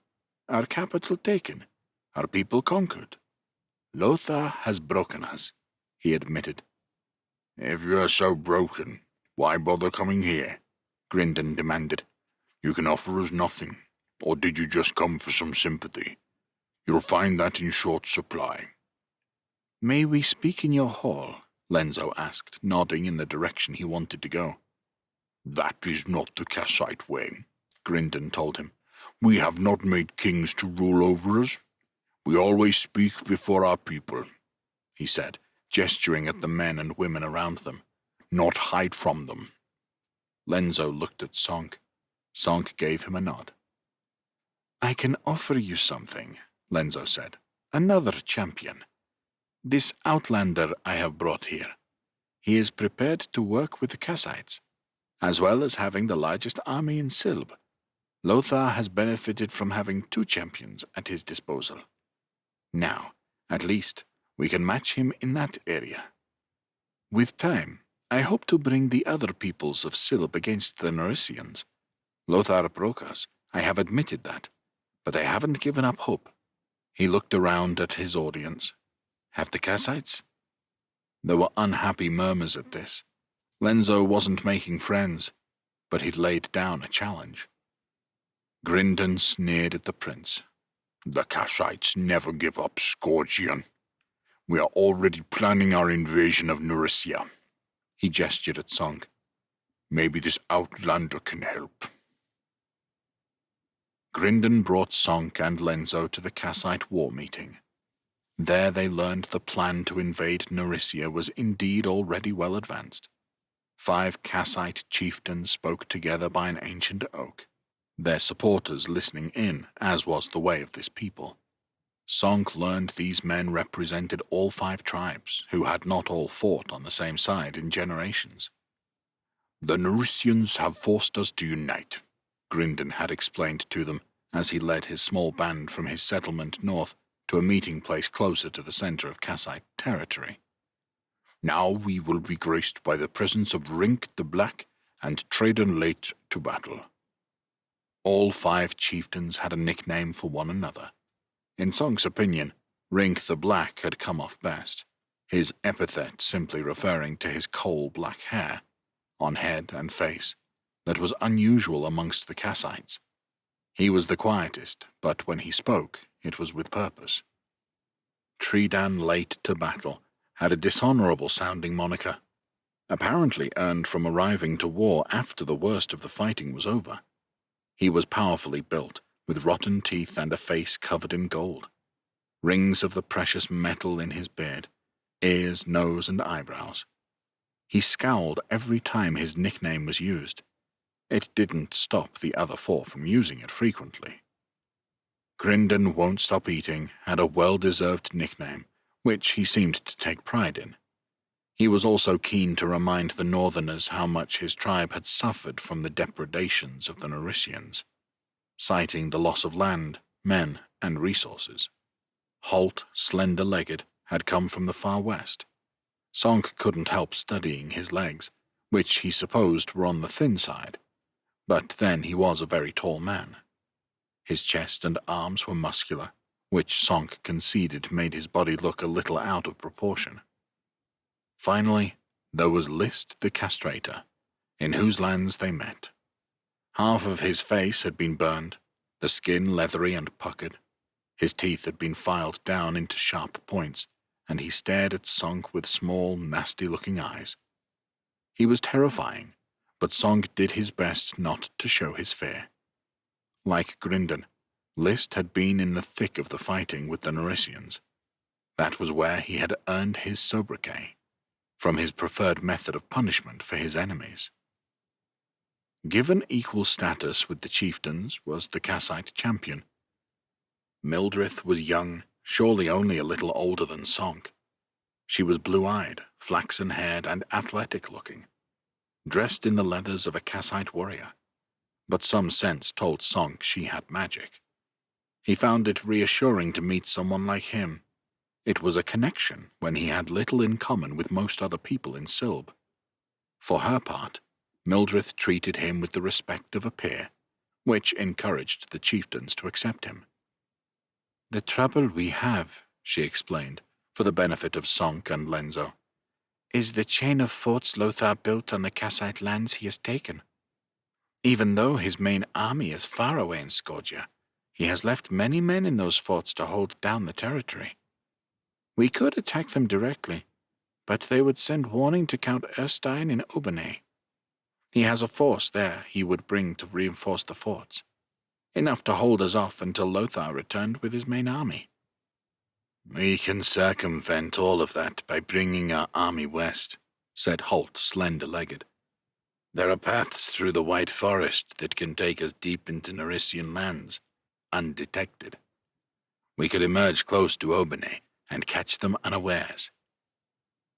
Our capital taken. Our people conquered. Lothar has broken us," he admitted. "If you are so broken, why bother coming here?" Grindon demanded. "You can offer us nothing, or did you just come for some sympathy? You'll find that in short supply." "May we speak in your hall?" Lenzo asked, nodding in the direction he wanted to go. "That is not the Kassite way," Grindon told him. "We have not made kings to rule over us. We always speak before our people," he said, gesturing at the men and women around them, "not hide from them." Lenzo looked at Sonk. Sonk gave him a nod. "I can offer you something," Lenzo said. "Another champion. This outlander I have brought here. He is prepared to work with the Kassites, as well as having the largest army in Silb. Lothar has benefited from having two champions at his disposal. Now, at least, we can match him in that area. With time, I hope to bring the other peoples of Silb against the Naricians. Lothar broke us, I have admitted that, but I haven't given up hope." He looked around at his audience. "Have the Kassites?" There were unhappy murmurs at this. Lenzo wasn't making friends, but he'd laid down a challenge. Grindon sneered at the prince. "The Kassites never give up Scourgian. We are already planning our invasion of Narisia. He gestured at Song. Maybe this outlander can help. Grindon brought Sonk and Lenzo to the Kassite war meeting. There they learned the plan to invade Narisia was indeed already well advanced. 5 Kassite chieftains spoke together by an ancient oak, their supporters listening in, as was the way of this people. Sonk learned these men represented all 5 tribes, who had not all fought on the same side in generations. The Narisians have forced us to unite, Grindon had explained to them as he led his small band from his settlement north to a meeting place closer to the center of Kassite territory. Now we will be graced by the presence of Rink the Black and Traden late to battle. All 5 chieftains had a nickname for one another. In Song's opinion, Rink the Black had come off best, his epithet simply referring to his coal-black hair, on head and face, that was unusual amongst the Kassites. He was the quietest, but when he spoke, it was with purpose. Tredan late to battle had a dishonorable-sounding moniker, apparently earned from arriving to war after the worst of the fighting was over. He was powerfully built, with rotten teeth and a face covered in gold, rings of the precious metal in his beard, ears, nose, and eyebrows. He scowled every time his nickname was used. It didn't stop the other 4 from using it frequently. Grindon Won't Stop Eating had a well-deserved nickname, which he seemed to take pride in. He was also keen to remind the Northerners how much his tribe had suffered from the depredations of the Narisians, citing the loss of land, men, and resources. Holt, slender-legged, had come from the far west. Sonk couldn't help studying his legs, which he supposed were on the thin side, but then he was a very tall man. His chest and arms were muscular, which Sonk conceded made his body look a little out of proportion. Finally, there was List the Castrator, in whose lands they met. Half of his face had been burned, the skin leathery and puckered. His teeth had been filed down into sharp points, and he stared at Sonk with small, nasty-looking eyes. He was terrifying, but Sonk did his best not to show his fear. Like Grindon, List had been in the thick of the fighting with the Narisians. That was where he had earned his sobriquet, from his preferred method of punishment for his enemies. Given equal status with the chieftains was the Kassite champion. Mildrith was young, surely only a little older than Sonk. She was blue-eyed, flaxen-haired, and athletic-looking, dressed in the leathers of a Kassite warrior, but some sense told Sonk she had magic. He found it reassuring to meet someone like him. It was a connection when he had little in common with most other people in Silb. For her part, Mildrith treated him with the respect of a peer, which encouraged the chieftains to accept him. "The trouble we have," she explained, for the benefit of Sonk and Lenzo, "is the chain of forts Lothar built on the Kassite lands he has taken. Even though his main army is far away in Skordia, he has left many men in those forts to hold down the territory. We could attack them directly, but they would send warning to Count Erstein in Obenay. He has a force there he would bring to reinforce the forts, enough to hold us off until Lothar returned with his main army." "We can circumvent all of that by bringing our army west," said Holt, slender-legged. "There are paths through the White Forest that can take us deep into Narisian lands, undetected. We could emerge close to Obenay and catch them unawares.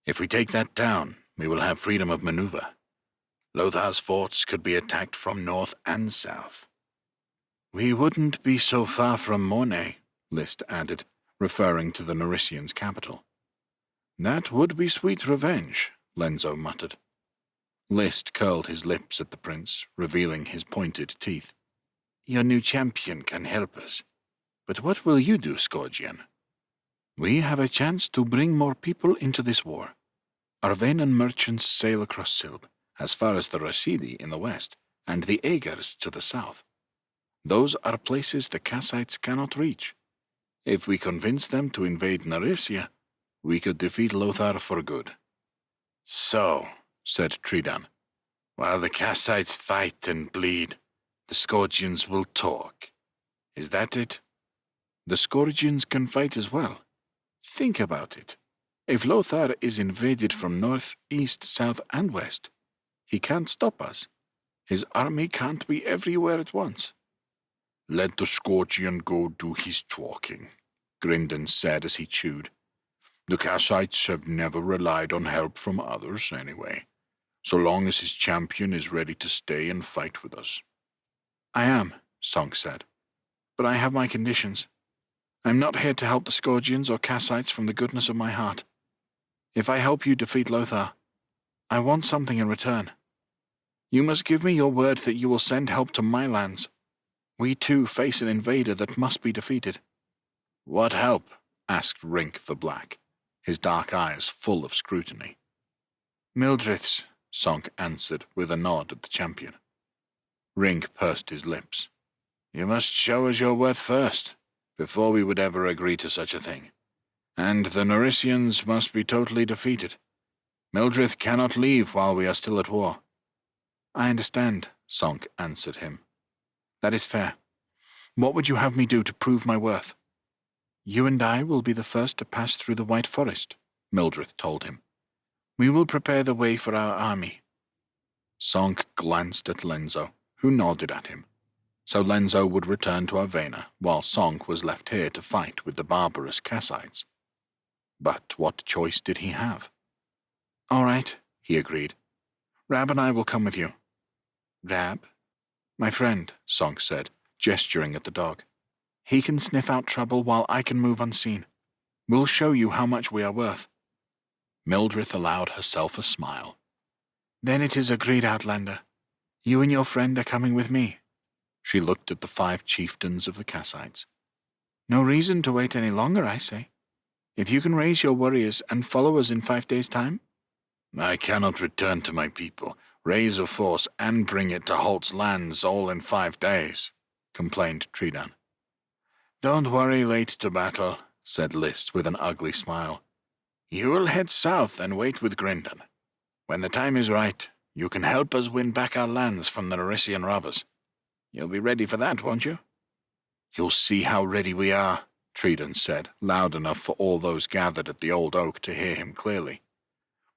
If we take that town, we will have freedom of maneuver. Lothar's forts could be attacked from north and south." "We wouldn't be so far from Mornay," List added, referring to the Narisians' capital. "That would be sweet revenge," Lenzo muttered. List curled his lips at the prince, revealing his pointed teeth. "Your new champion can help us. But what will you do, Skordian?" "We have a chance to bring more people into this war. Arvenan merchants sail across Silb, as far as the Rasidi in the west, and the Aegers to the south. Those are places the Kassites cannot reach. If we convince them to invade Narisia, we could defeat Lothar for good. So, said Tridan, while the Kassites fight and bleed, the Scourgians will talk. Is that it? The Scourgians can fight as well. Think about it. If Lothar is invaded from north, east, south, and west, he can't stop us. His army can't be everywhere at once. Let the Scourgian go do his talking, Grindon said as he chewed. The Kassites have never relied on help from others anyway, so long as his champion is ready to stay and fight with us. I am, Song said, but I have my conditions. I'm not here to help the Scourgians or Kassites from the goodness of my heart. If I help you defeat Lothar, I want something in return. You must give me your word that you will send help to my lands. We too face an invader that must be defeated. What help? Asked Rink the Black, his dark eyes full of scrutiny. Mildred's, Sonk answered with a nod at the champion. Rink pursed his lips. You must show us your worth first, before we would ever agree to such a thing. And the Norisians must be totally defeated. Mildred cannot leave while we are still at war. I understand, Sonk answered him. That is fair. What would you have me do to prove my worth? You and I will be the first to pass through the White Forest, Mildred told him. We will prepare the way for our army. Sonk glanced at Lenzo, who nodded at him. So Lenzo would return to Avena, while Sonk was left here to fight with the barbarous Kassites. But what choice did he have? All right, he agreed. Rab and I will come with you. Rab? My friend, Sonk said, gesturing at the dog. He can sniff out trouble while I can move unseen. We'll show you how much we are worth. Mildred allowed herself a smile. Then it is agreed, Outlander. You and your friend are coming with me. She looked at the 5 chieftains of the Kassites. No reason to wait any longer, I say. If you can raise your warriors and follow us in 5 days' time. I cannot return to my people, raise a force, and bring it to Holt's lands all in 5 days, complained Tridan. Don't worry, late to battle, said List with an ugly smile. You will head south and wait with Grindon. When the time is right, you can help us win back our lands from the Norisian robbers. You'll be ready for that, won't you? You'll see how ready we are, Tridan said, loud enough for all those gathered at the old oak to hear him clearly.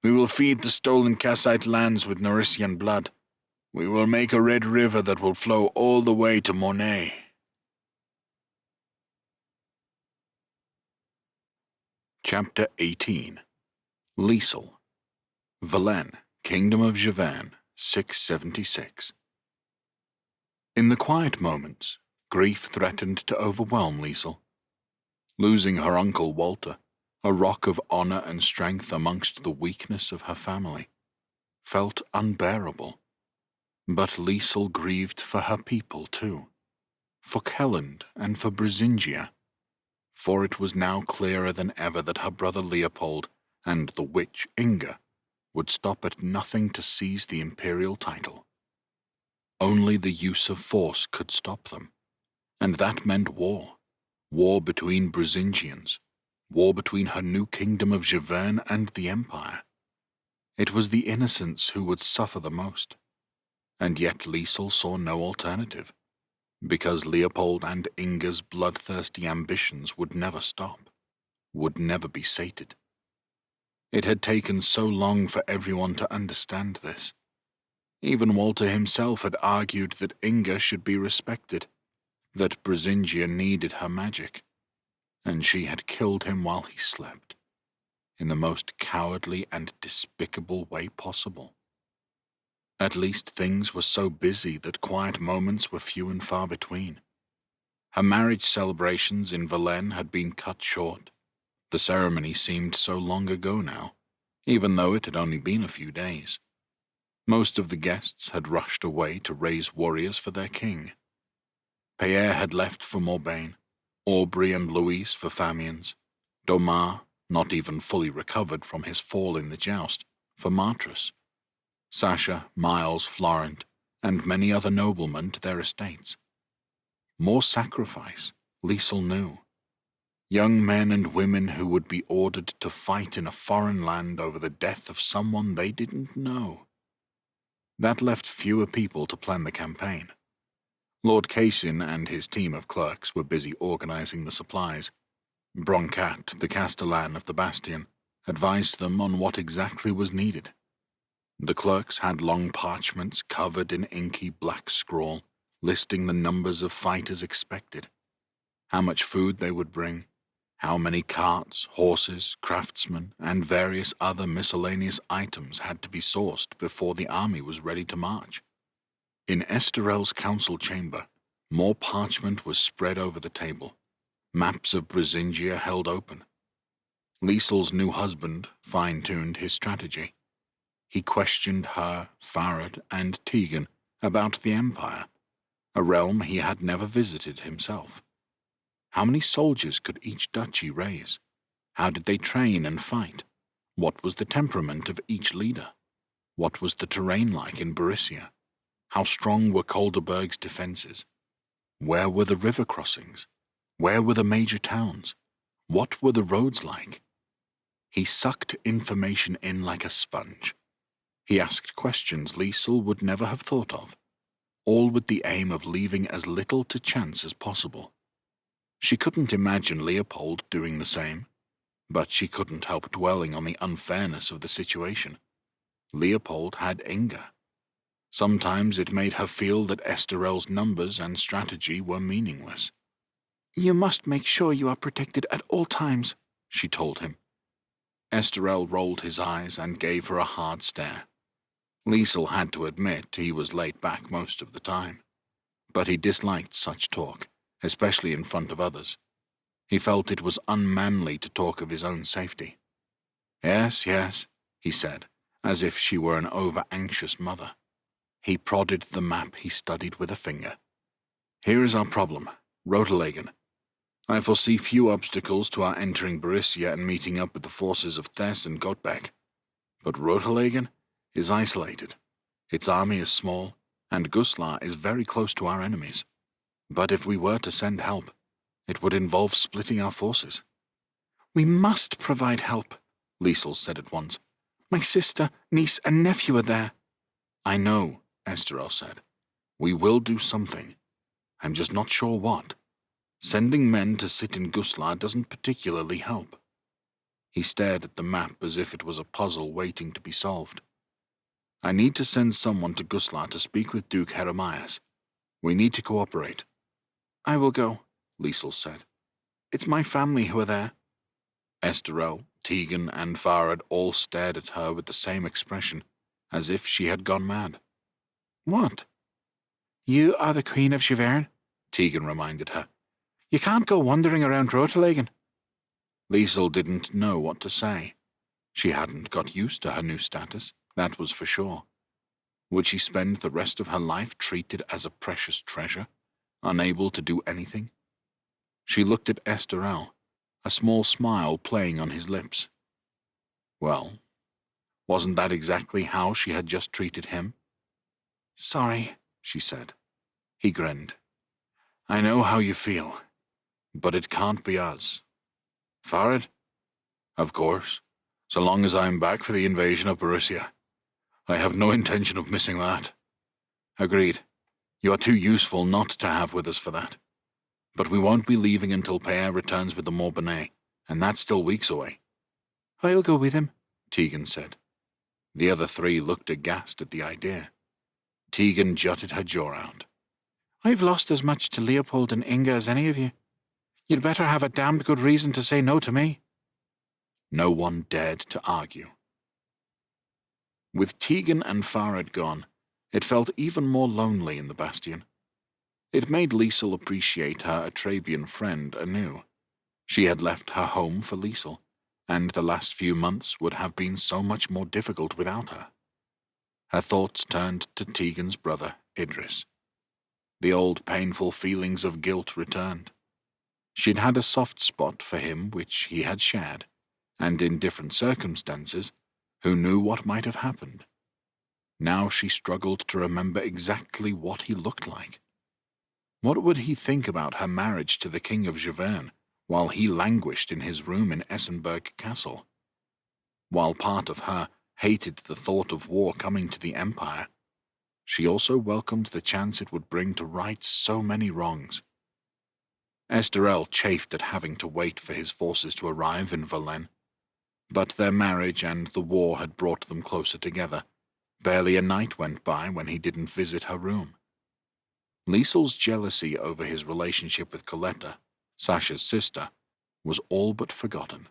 We will feed the stolen Kassite lands with Norisian blood. We will make a red river that will flow all the way to Mornay. Chapter 18. Liesel. Velen, Kingdom of Javan, 676. In the quiet moments, grief threatened to overwhelm Liesel. Losing her uncle Walter, a rock of honor and strength amongst the weakness of her family, felt unbearable. But Liesel grieved for her people too, for Kelland and for Brisingia, for it was now clearer than ever that her brother Leopold and the witch Inga would stop at nothing to seize the imperial title. Only the use of force could stop them, and that meant war. War between Brisingians, war between her new kingdom of Javern and the Empire. It was the innocents who would suffer the most, and yet Liesel saw no alternative, because Leopold and Inga's bloodthirsty ambitions would never stop, would never be sated. It had taken so long for everyone to understand this. Even Walter himself had argued that Inga should be respected, that Brisingia needed her magic, and she had killed him while he slept, in the most cowardly and despicable way possible. At least things were so busy that quiet moments were few and far between. Her marriage celebrations in Velen had been cut short. The ceremony seemed so long ago now, even though it had only been a few days. Most of the guests had rushed away to raise warriors for their king. Pierre had left for Morbagne, Aubrey and Louise for Famiens, Domar, not even fully recovered from his fall in the joust, for Martras, Sasha, Miles, Florent, and many other noblemen to their estates. More sacrifice, Liesel knew. Young men and women who would be ordered to fight in a foreign land over the death of someone they didn't know. That left fewer people to plan the campaign. Lord Casin and his team of clerks were busy organizing the supplies. Broncat, the castellan of the bastion, advised them on what exactly was needed. The clerks had long parchments covered in inky black scrawl, listing the numbers of fighters expected, how much food they would bring, how many carts, horses, craftsmen, and various other miscellaneous items had to be sourced before the army was ready to march. In Esterel's council chamber, more parchment was spread over the table, maps of Brisingia held open. Liesel's new husband fine-tuned his strategy. He questioned her, Farad, and Tegan about the Empire, a realm he had never visited himself. How many soldiers could each duchy raise? How did they train and fight? What was the temperament of each leader? What was the terrain like in Borussia? How strong were Kolderberg's defenses? Where were the river crossings? Where were the major towns? What were the roads like? He sucked information in like a sponge. He asked questions Liesel would never have thought of, all with the aim of leaving as little to chance as possible. She couldn't imagine Leopold doing the same, but she couldn't help dwelling on the unfairness of the situation. Leopold had Inga. Sometimes it made her feel that Esterel's numbers and strategy were meaningless. "You must make sure you are protected at all times," she told him. Esterel rolled his eyes and gave her a hard stare. Liesel had to admit he was laid back most of the time, but he disliked such talk, especially in front of others. He felt it was unmanly to talk of his own safety. "Yes, yes," he said, as if she were an over-anxious mother. He prodded the map he studied with a finger. "Here is our problem, Rotelagen. I foresee few obstacles to our entering Borussia and meeting up with the forces of Thess and Gottbeck. But Rotelagen is isolated. Its army is small, and Guslar is very close to our enemies. But if we were to send help, it would involve splitting our forces." "We must provide help," Liesel said at once. "My sister, niece, and nephew are there." "I know," Esterel said. "We will do something. I'm just not sure what. Sending men to sit in Guslar doesn't particularly help." He stared at the map as if it was a puzzle waiting to be solved. "I need to send someone to Guslar to speak with Duke Jeremias. We need to cooperate." "I will go," Liesel said. "It's my family who are there." Esterel, Tegan, and Farad all stared at her with the same expression, as if she had gone mad. "What?" "You are the Queen of Givern," Tegan reminded her. "You can't go wandering around Rotelagen." Liesel didn't know what to say. She hadn't got used to her new status, that was for sure. Would she spend the rest of her life treated as a precious treasure, unable to do anything? She looked at Esterel, a small smile playing on his lips. Well, wasn't that exactly how she had just treated him? "Sorry," she said. He grinned. "I know how you feel, but it can't be us." "Farad?" "Of course, so long as I am back for the invasion of Borussia. I have no intention of missing that." "Agreed. You are too useful not to have with us for that. But we won't be leaving until Pierre returns with the Morbonnais, and that's still weeks away." "I'll go with him," Tegan said. The other three looked aghast at the idea. Tegan jutted her jaw out. "I've lost as much to Leopold and Inga as any of you. You'd better have a damned good reason to say no to me." No one dared to argue. With Tegan and Farad gone, it felt even more lonely in the bastion. It made Liesel appreciate her Atrabian friend anew. She had left her home for Liesel, and the last few months would have been so much more difficult without her. Her thoughts turned to Tegan's brother, Idris. The old painful feelings of guilt returned. She'd had a soft spot for him which he had shared, and in different circumstances, who knew what might have happened? Now she struggled to remember exactly what he looked like. What would he think about her marriage to the King of Givern, while he languished in his room in Essenberg Castle. While part of her hated the thought of war coming to the Empire, she also welcomed the chance it would bring to right so many wrongs. Esterel chafed at having to wait for his forces to arrive in Verlaine, but their marriage and the war had brought them closer together. Barely a night went by when he didn't visit her room. Liesel's jealousy over his relationship with Coletta, Sasha's sister, was all but forgotten.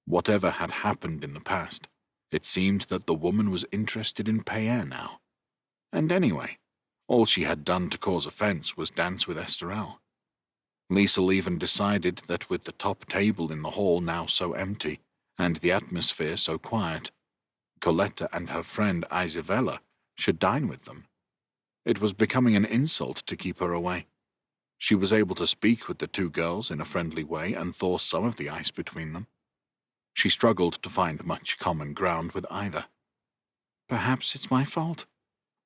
Whatever had happened in the past, it seemed that the woman was interested in Payer now. And anyway, all she had done to cause offense was dance with Esterel. Liesel even decided that with the top table in the hall now so empty, and the atmosphere so quiet, Coletta and her friend Isabella should dine with them. It was becoming an insult to keep her away. She was able to speak with the two girls in a friendly way and thaw some of the ice between them. She struggled to find much common ground with either. Perhaps it's my fault,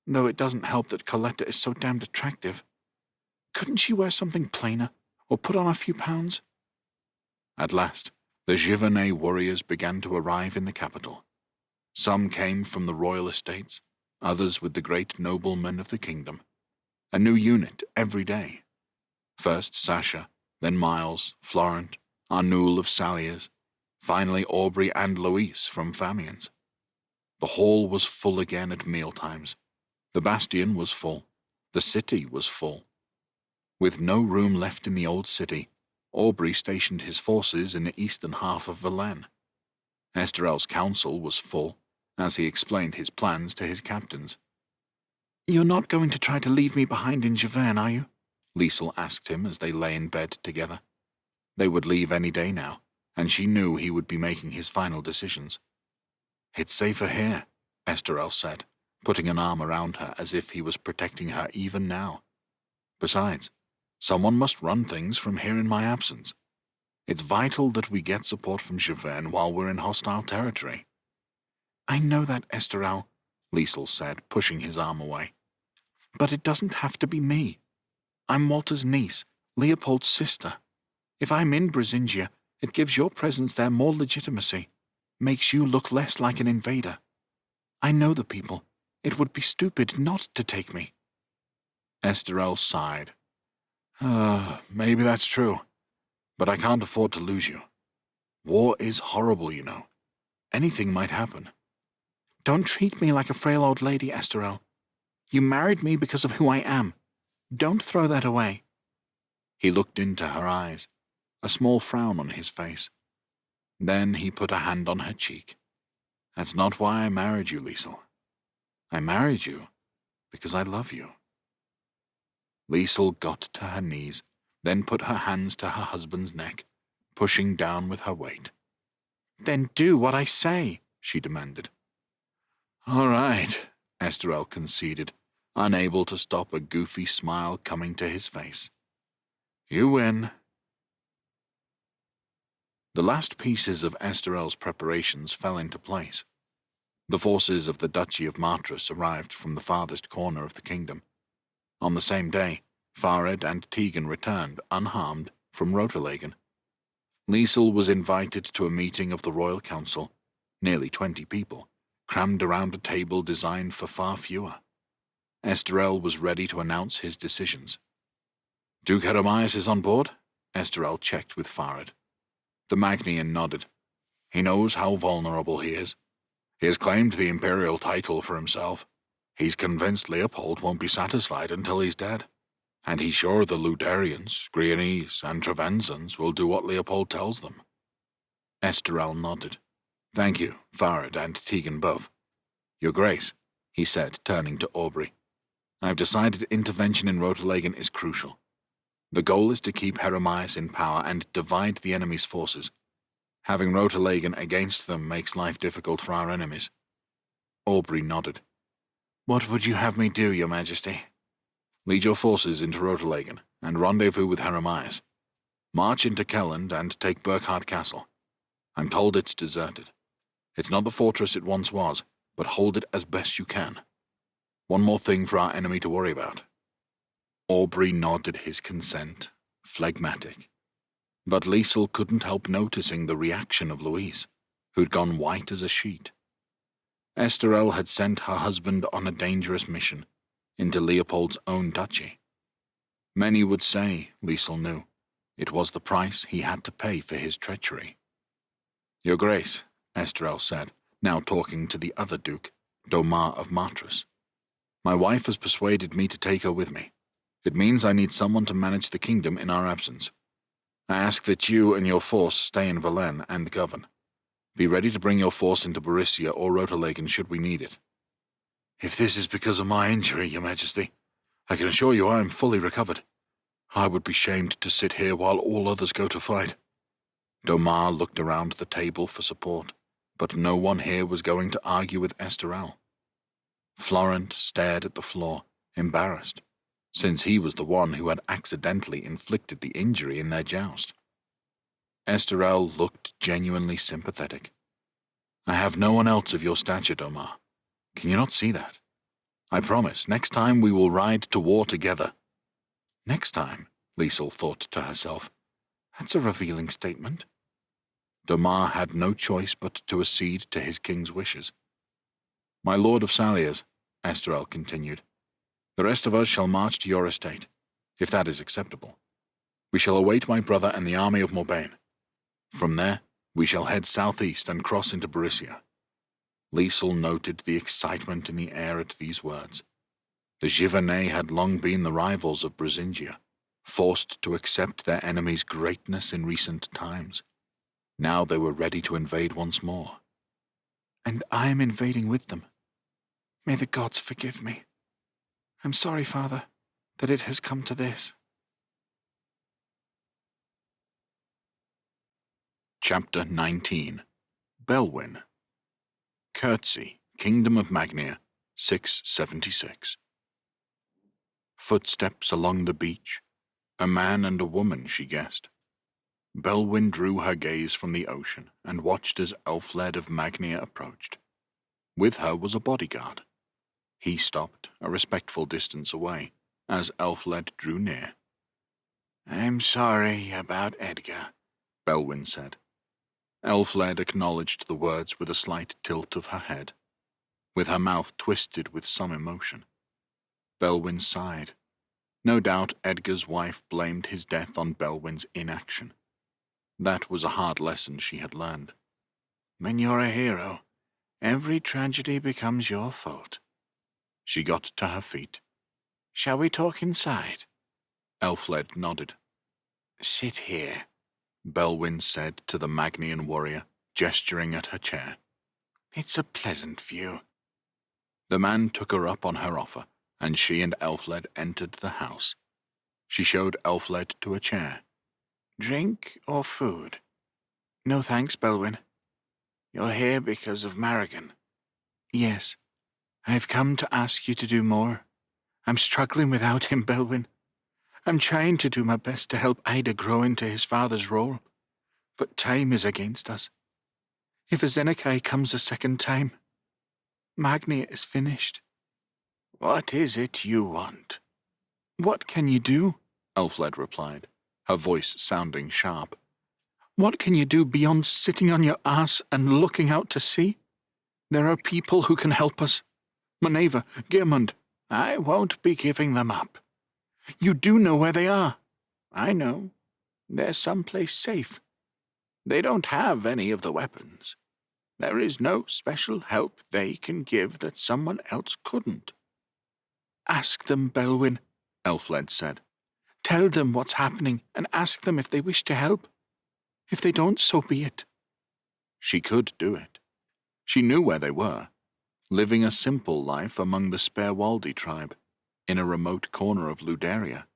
though it doesn't help that Coletta is so damned attractive. Couldn't she wear something plainer, or put on a few pounds? At last, the Givernet warriors began to arrive in the capital. Some came from the royal estates, others with the great noblemen of the kingdom. A new unit every day. First Sasha, then Miles, Florent, Arnoul of Salliers, finally Aubrey and Louise from Famiens. The hall was full again at mealtimes. The bastion was full. The city was full. With no room left in the old city, Aubrey stationed his forces in the eastern half of Verlaine. Esterel's council was full, as he explained his plans to his captains. "You're not going to try to leave me behind in Giverny, are you?" Liesel asked him as they lay in bed together. They would leave any day now, and she knew he would be making his final decisions. "It's safer here," Esterel said, putting an arm around her as if he was protecting her even now. "Besides, someone must run things from here in my absence. It's vital that we get support from Giverny while we're in hostile territory." "I know that, Esterel," Liesel said, pushing his arm away. "But it doesn't have to be me. I'm Walter's niece, Leopold's sister. If I'm in Brisingia, it gives your presence there more legitimacy, makes you look less like an invader. I know the people. It would be stupid not to take me." Esterel sighed. Maybe that's true, but I can't afford to lose you. War is horrible, you know. Anything might happen." "Don't treat me like a frail old lady, Esterel. You married me because of who I am. Don't throw that away." He looked into her eyes, a small frown on his face. Then he put a hand on her cheek. "That's not why I married you, Liesel. I married you because I love you." Liesel got to her knees, then put her hands to her husband's neck, pushing down with her weight. "Then do what I say," she demanded. "All right," Esterel conceded, unable to stop a goofy smile coming to his face. "You win." The last pieces of Esterel's preparations fell into place. The forces of the Duchy of Martras arrived from the farthest corner of the kingdom. On the same day, Farid and Tegan returned, unharmed, from Rotelagen. Liesel was invited to a meeting of the Royal Council, nearly 20 people, crammed around a table designed for far fewer. Esterel was ready to announce his decisions. "Duke Heremias is on board?" Esterel checked with Farid. The Magnian nodded. "He knows how vulnerable he is. He has claimed the imperial title for himself. He's convinced Leopold won't be satisfied until he's dead. And he's sure the Ludarians, Grianese, and Travenzans will do what Leopold tells them." Esterel nodded. "Thank you, Farid and Tegan both. Your Grace," he said, turning to Aubrey. "I've decided intervention in Rotelagen is crucial. The goal is to keep Heremias in power and divide the enemy's forces. Having Rotelagen against them makes life difficult for our enemies." Aubrey nodded. "What would you have me do, Your Majesty?" "Lead your forces into Rotelagen and rendezvous with Heremias. March into Kelland and take Burkhardt Castle. I'm told it's deserted. It's not the fortress it once was, but hold it as best you can. One more thing for our enemy to worry about." Aubrey nodded his consent, phlegmatic. But Liesel couldn't help noticing the reaction of Louise, who'd gone white as a sheet. Esterel had sent her husband on a dangerous mission into Leopold's own duchy. Many would say, Liesel knew, it was the price he had to pay for his treachery. "Your Grace," Esterel said, now talking to the other Duke, Domar of Martras. "My wife has persuaded me to take her with me. It means I need someone to manage the kingdom in our absence. I ask that you and your force stay in Verlaine and govern. Be ready to bring your force into Borussia or Roterlegen should we need it." "If this is because of my injury, Your Majesty, I can assure you I am fully recovered. I would be shamed to sit here while all others go to fight." Domar looked around the table for support, but no one here was going to argue with Esterel. Florent stared at the floor, embarrassed, since he was the one who had accidentally inflicted the injury in their joust. Esterel looked genuinely sympathetic. "I have no one else of your stature, Domar. Can you not see that? I promise, next time we will ride to war together." Next time, Liesel thought to herself. That's a revealing statement. Domar had no choice but to accede to his king's wishes. "My lord of Salliers," Esterel continued, "the rest of us shall march to your estate, if that is acceptable. We shall await my brother and the army of Morbain. From there, we shall head southeast and cross into Borussia." Liesel noted the excitement in the air at these words. The Givernet had long been the rivals of Brisingia, forced to accept their enemy's greatness in recent times. Now they were ready to invade once more. "And I am invading with them. May the gods forgive me. I'm sorry, Father, that it has come to this." Chapter 19. Belwyn. Curtsey, Kingdom of Magnia, 676. Footsteps along the beach. A man and a woman, she guessed. Belwyn drew her gaze from the ocean and watched as Elfled of Magnia approached. With her was a bodyguard. He stopped, a respectful distance away, as Elfled drew near. "I'm sorry about Edgar," Belwyn said. Elfled acknowledged the words with a slight tilt of her head, with her mouth twisted with some emotion. Belwyn sighed. No doubt Edgar's wife blamed his death on Belwyn's inaction. That was a hard lesson she had learned. "When you're a hero, every tragedy becomes your fault." She got to her feet. "Shall we talk inside?" Elfled nodded. "Sit here," Belwyn said to the Magnian warrior, gesturing at her chair. "It's a pleasant view." The man took her up on her offer, and she and Elfled entered the house. She showed Elfled to a chair. "Drink or food?" "No thanks, Belwyn." "You're here because of Marrigan?" "Yes. I've come to ask you to do more. I'm struggling without him, Belwyn. I'm trying to do my best to help Ida grow into his father's role, but time is against us. If a Zenekai comes a second time, Magnia is finished." "What is it you want?" "What can you do?" Elfled replied, her voice sounding sharp. "What can you do beyond sitting on your ass and looking out to sea? There are people who can help us. Maneva, Geirmund." "I won't be giving them up." "You do know where they are." "I know. They're someplace safe. They don't have any of the weapons. There is no special help they can give that someone else couldn't." "Ask them, Belwyn," Elfled said. "Tell them what's happening and ask them if they wish to help. If they don't, so be it." She could do it. She knew where they were, living a simple life among the Sperwaldi tribe, in a remote corner of Luderia,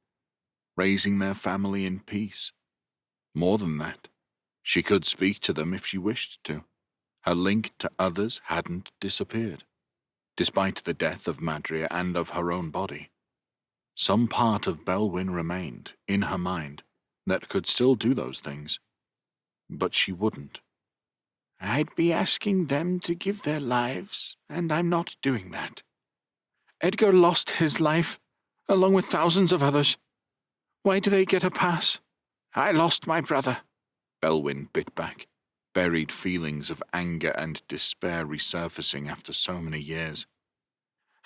raising their family in peace. More than that, she could speak to them if she wished to. Her link to others hadn't disappeared, despite the death of Madria and of her own body. Some part of Belwyn remained, in her mind, that could still do those things. But she wouldn't. "I'd be asking them to give their lives, and I'm not doing that. Edgar lost his life, along with thousands of others. Why do they get a pass? I lost my brother, Belwyn bit back, buried feelings of anger and despair resurfacing after so many years.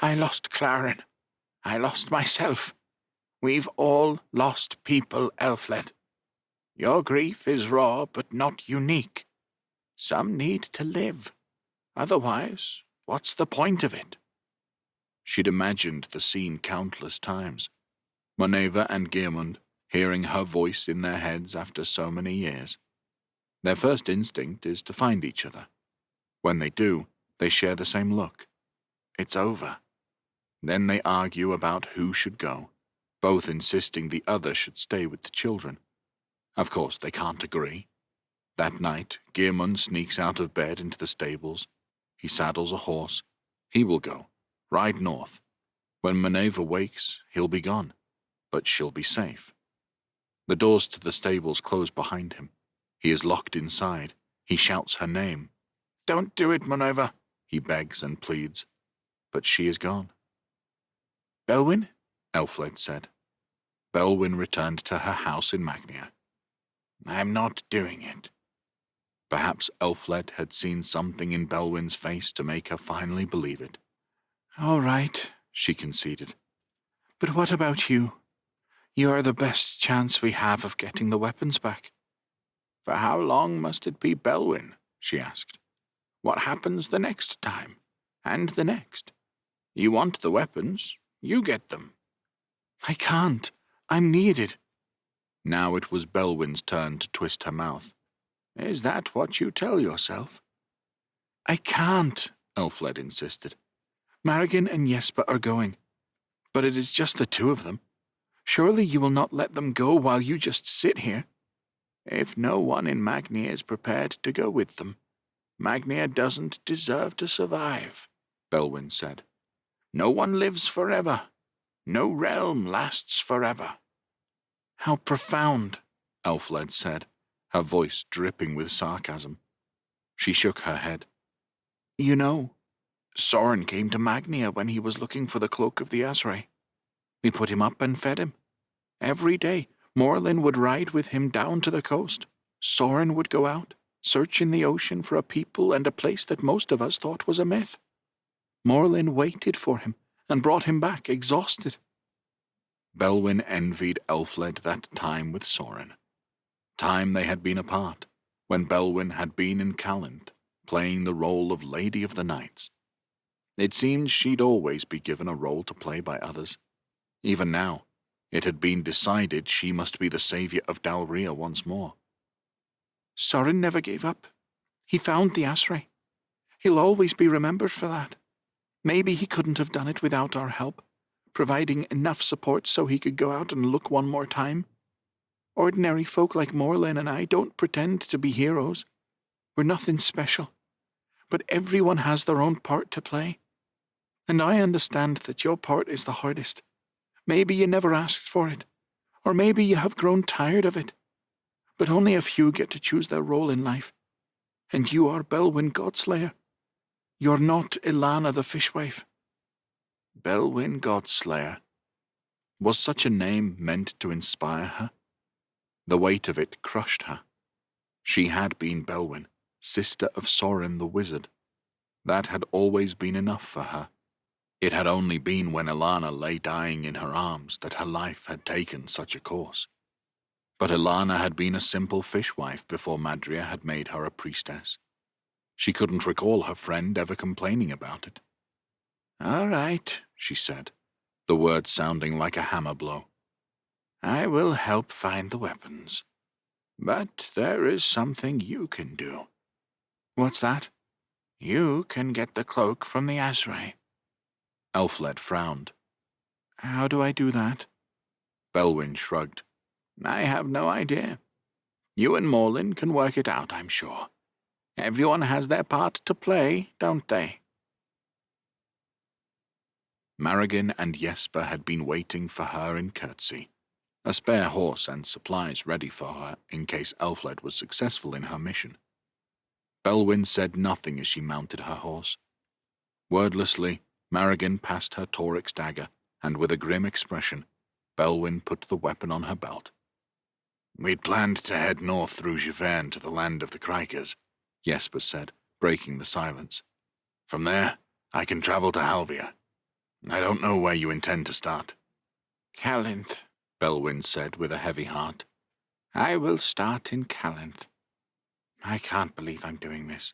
I lost Clarin. I lost myself. We've all lost people, Elfled. Your grief is raw but not unique. Some need to live. Otherwise, what's the point of it? She'd imagined the scene countless times. Moneva and Geirmund, hearing her voice in their heads after so many years. Their first instinct is to find each other. When they do, they share the same look. It's over. Then they argue about who should go, both insisting the other should stay with the children. Of course, they can't agree. That night, Geirmund sneaks out of bed into the stables. He saddles a horse. He will go, ride north. When Moneva wakes, he'll be gone, but she'll be safe. The doors to the stables close behind him. He is locked inside. He shouts her name. Don't do it, Moneva, he begs and pleads. But she is gone. Belwyn? Elfled said. Belwyn returned to her house in Magnia. I'm not doing it. Perhaps Elfled had seen something in Belwyn's face to make her finally believe it. All right, she conceded. But what about you? You are the best chance we have of getting the weapons back. For how long must it be, Belwyn? She asked. What happens the next time? And the next? You want the weapons, you get them. I can't. I'm needed. Now it was Belwyn's turn to twist her mouth. Is that what you tell yourself? I can't, Elfled insisted. Marigan and Jesper are going, but it is just the two of them. Surely you will not let them go while you just sit here. If no one in Magnia is prepared to go with them, Magnia doesn't deserve to survive, Belwyn said. No one lives forever. No realm lasts forever. How profound, Elfled said, her voice dripping with sarcasm. She shook her head. You know, Soren came to Magnia when he was looking for the cloak of the Asray. We put him up and fed him. Every day, Morlin would ride with him down to the coast. Soren would go out, search in the ocean for a people and a place that most of us thought was a myth. Morlin waited for him and brought him back exhausted. Belwyn envied Elfled that time with Soren. Time they had been apart, when Belwyn had been in Calland, playing the role of Lady of the Nights. It seemed she'd always be given a role to play by others. Even now, it had been decided she must be the savior of Dalria once more. Soren never gave up. He found the Asray. He'll always be remembered for that. Maybe he couldn't have done it without our help, providing enough support so he could go out and look one more time. Ordinary folk like Morlin and I don't pretend to be heroes. We're nothing special. But everyone has their own part to play. And I understand that your part is the hardest. Maybe you never asked for it, or maybe you have grown tired of it. But only a few get to choose their role in life. And you are Belwyn Godslayer. You're not Ilana the Fishwife. Belwyn Godslayer. Was such a name meant to inspire her? The weight of it crushed her. She had been Belwyn, sister of Soren the Wizard. That had always been enough for her. It had only been when Ilana lay dying in her arms that her life had taken such a course. But Ilana had been a simple fishwife before Madria had made her a priestess. She couldn't recall her friend ever complaining about it. All right, she said, the words sounding like a hammer blow. I will help find the weapons. But there is something you can do. What's that? You can get the cloak from the Asray. Elfled frowned. How do I do that? Belwyn shrugged. I have no idea. You and Morlin can work it out, I'm sure. Everyone has their part to play, don't they? Marigan and Jesper had been waiting for her in Curtsey, a spare horse and supplies ready for her in case Elfled was successful in her mission. Belwyn said nothing as she mounted her horse. Wordlessly, Marigan passed her Torix dagger, and with a grim expression, Belwyn put the weapon on her belt. We'd planned to head north through Giverny to the land of the Krikers, Jesper said, breaking the silence. From there, I can travel to Halvia. I don't know where you intend to start. Calenth, Belwyn said with a heavy heart. I will start in Calenth. I can't believe I'm doing this.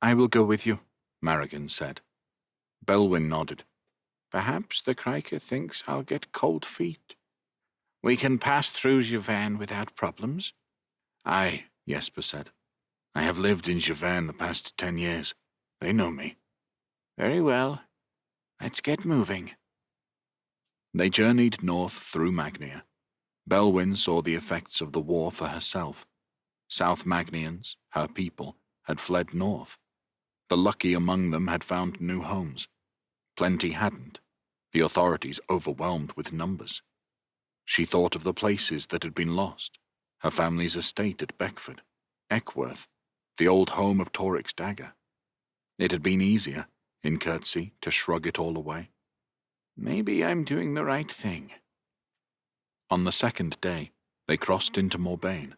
I will go with you, Marrigan said. Belwyn nodded. Perhaps the Kriker thinks I'll get cold feet. We can pass through Giverny without problems. Aye, Jesper said. I have lived in Giverny the past 10 years. They know me. Very well. Let's get moving. They journeyed north through Magnia. Belwyn saw the effects of the war for herself. South Magnians, her people, had fled north. The lucky among them had found new homes. Plenty hadn't, the authorities overwhelmed with numbers. She thought of the places that had been lost, her family's estate at Beckford, Eckworth, the old home of Toric's dagger. It had been easier, in courtesy, to shrug it all away. Maybe I'm doing the right thing. On the second day, they crossed into Morbagne.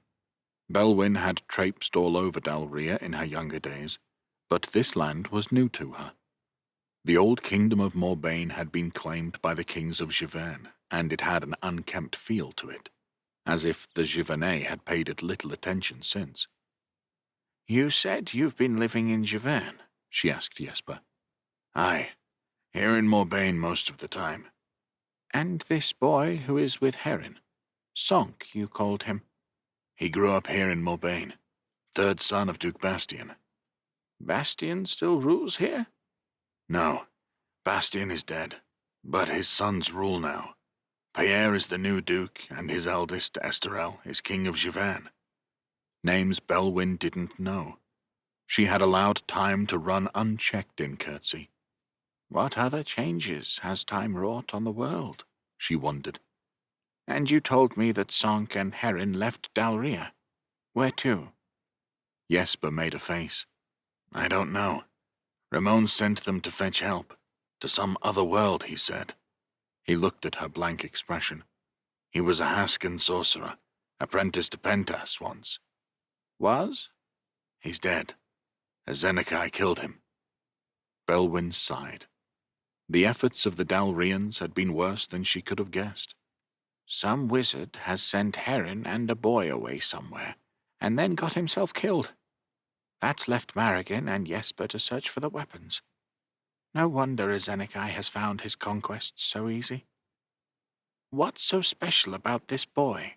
Belwyn had traipsed all over Dalria in her younger days, but this land was new to her. The old kingdom of Morbagne had been claimed by the kings of Giverny, and it had an unkempt feel to it, as if the Giverny had paid it little attention since. You said you've been living in Giverny, she asked Jesper. Aye, here in Morbagne most of the time. And this boy who is with Herin, Sonk, you called him. He grew up here in Morbagne, third son of Duke Bastien. Bastien still rules here? No, Bastien is dead, but his sons rule now. Pierre is the new duke, and his eldest, Esterel, is king of Giverny. Names Belwyn didn't know. She had allowed time to run unchecked in courtesy. What other changes has time wrought on the world? She wondered. And you told me that Sonk and Herin left Dalria. Where to? Jesper made a face. I don't know. Ramon sent them to fetch help. To some other world, he said. He looked at her blank expression. He was a Haskan sorcerer, apprenticed to Pentas once. Was? He's dead. A Zenekai killed him. Belwyn sighed. The efforts of the Dalrians had been worse than she could have guessed. Some wizard has sent Herin and a boy away somewhere, and then got himself killed. That's left Marrigan and Jesper to search for the weapons. No wonder a Zenekai has found his conquests so easy. What's so special about this boy?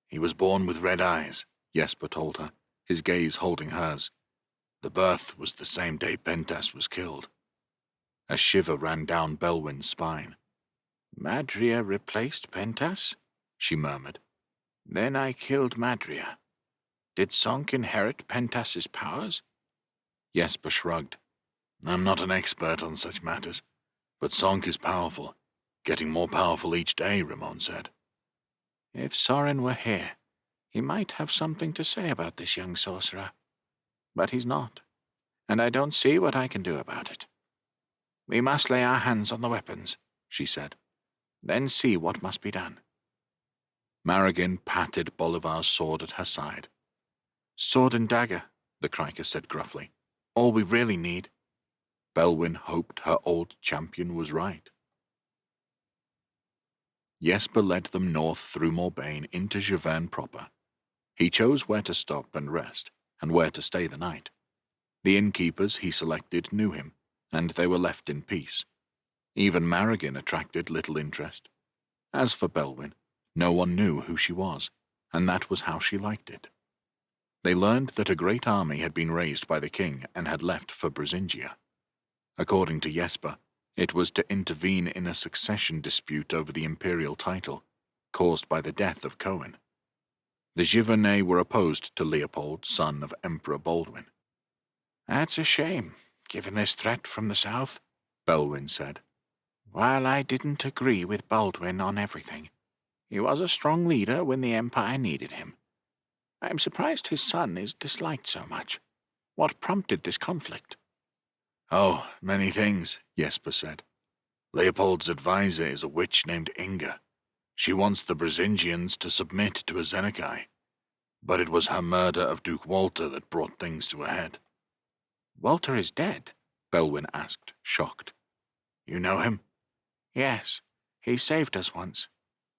He was born with red eyes, Jesper told her, his gaze holding hers. The birth was the same day Pentas was killed. A shiver ran down Belwyn's spine. Madria replaced Pentas? She murmured. Then I killed Madria. Did Sonk inherit Pentas's powers? Jesper shrugged. I'm not an expert on such matters, but Sonk is powerful. Getting more powerful each day, Ramon said. If Sorin were here, he might have something to say about this young sorcerer. But he's not, and I don't see what I can do about it. We must lay our hands on the weapons, she said, then see what must be done. Marrigan patted Bolivar's sword at her side. Sword and dagger, the Kriker said gruffly. All we really need. Belwyn hoped her old champion was right. Jesper led them north through Morbagne into Giverny proper. He chose where to stop and rest, and where to stay the night. The innkeepers he selected knew him, and they were left in peace. Even Marrigan attracted little interest. As for Belwyn, no one knew who she was, and that was how she liked it. They learned that a great army had been raised by the king and had left for Brisingia. According to Jesper, it was to intervene in a succession dispute over the imperial title, caused by the death of Cohen. The Giverny were opposed to Leopold, son of Emperor Baldwin. That's a shame, given this threat from the south, Belwyn said. While I didn't agree with Baldwin on everything, he was a strong leader when the Empire needed him. I am surprised his son is disliked so much. What prompted this conflict? Oh, many things, Jesper said. Leopold's advisor is a witch named Inga. She wants the Brisingians to submit to a Zenekai, but it was her murder of Duke Walter that brought things to a head. Walter is dead? Belwyn asked, shocked. You know him? Yes, he saved us once.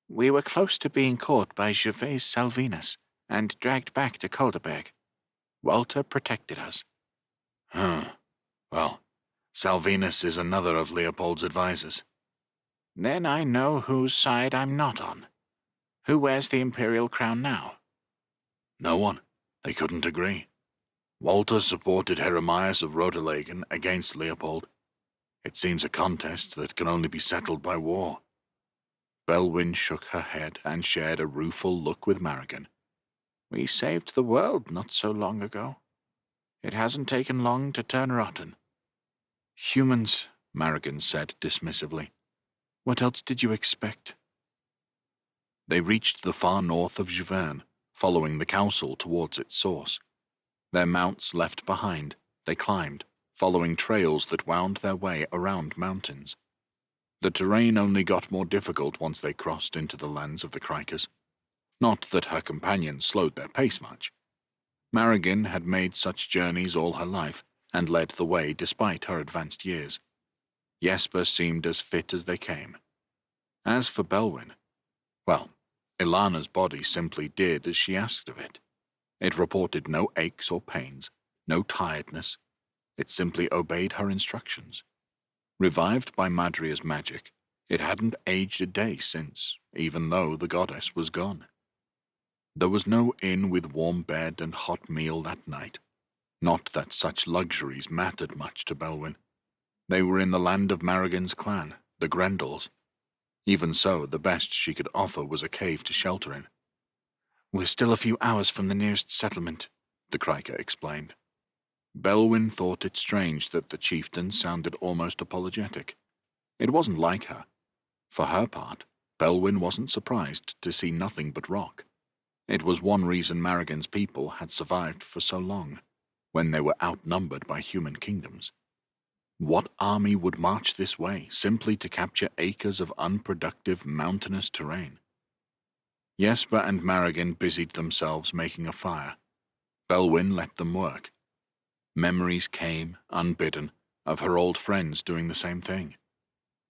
We were close to being caught by Gervais Salvinus and dragged back to Colderberg. Walter protected us. Well, Salvinus is another of Leopold's advisors. Then I know whose side I'm not on. Who wears the imperial crown now? No one. They couldn't agree. Walter supported Jeremias of Roterlegen against Leopold. It seems a contest that can only be settled by war. Belwyn shook her head and shared a rueful look with Marrigan. We saved the world not so long ago. It hasn't taken long to turn rotten. Humans, Marrigan said dismissively. What else did you expect? They reached the far north of Giverny, following the council towards its source. Their mounts left behind, they climbed, following trails that wound their way around mountains. The terrain only got more difficult once they crossed into the lands of the Krikers. Not that her companions slowed their pace much. Marrigan had made such journeys all her life, and led the way despite her advanced years. Jesper seemed as fit as they came. As for Belwyn, well, Ilana's body simply did as she asked of it. It reported no aches or pains, no tiredness. It simply obeyed her instructions. Revived by Madria's magic, it hadn't aged a day since, even though the goddess was gone. There was no inn with warm bed and hot meal that night. Not that such luxuries mattered much to Belwyn. They were in the land of Marrigan's clan, the Grendels. Even so, the best she could offer was a cave to shelter in. We're still a few hours from the nearest settlement, the Kriker explained. Belwyn thought it strange that the chieftain sounded almost apologetic. It wasn't like her. For her part, Belwyn wasn't surprised to see nothing but rock. It was one reason Marrigan's people had survived for so long, when they were outnumbered by human kingdoms. What army would march this way simply to capture acres of unproductive mountainous terrain? Jesper and Marrigan busied themselves making a fire. Belwyn let them work. Memories came, unbidden, of her old friends doing the same thing.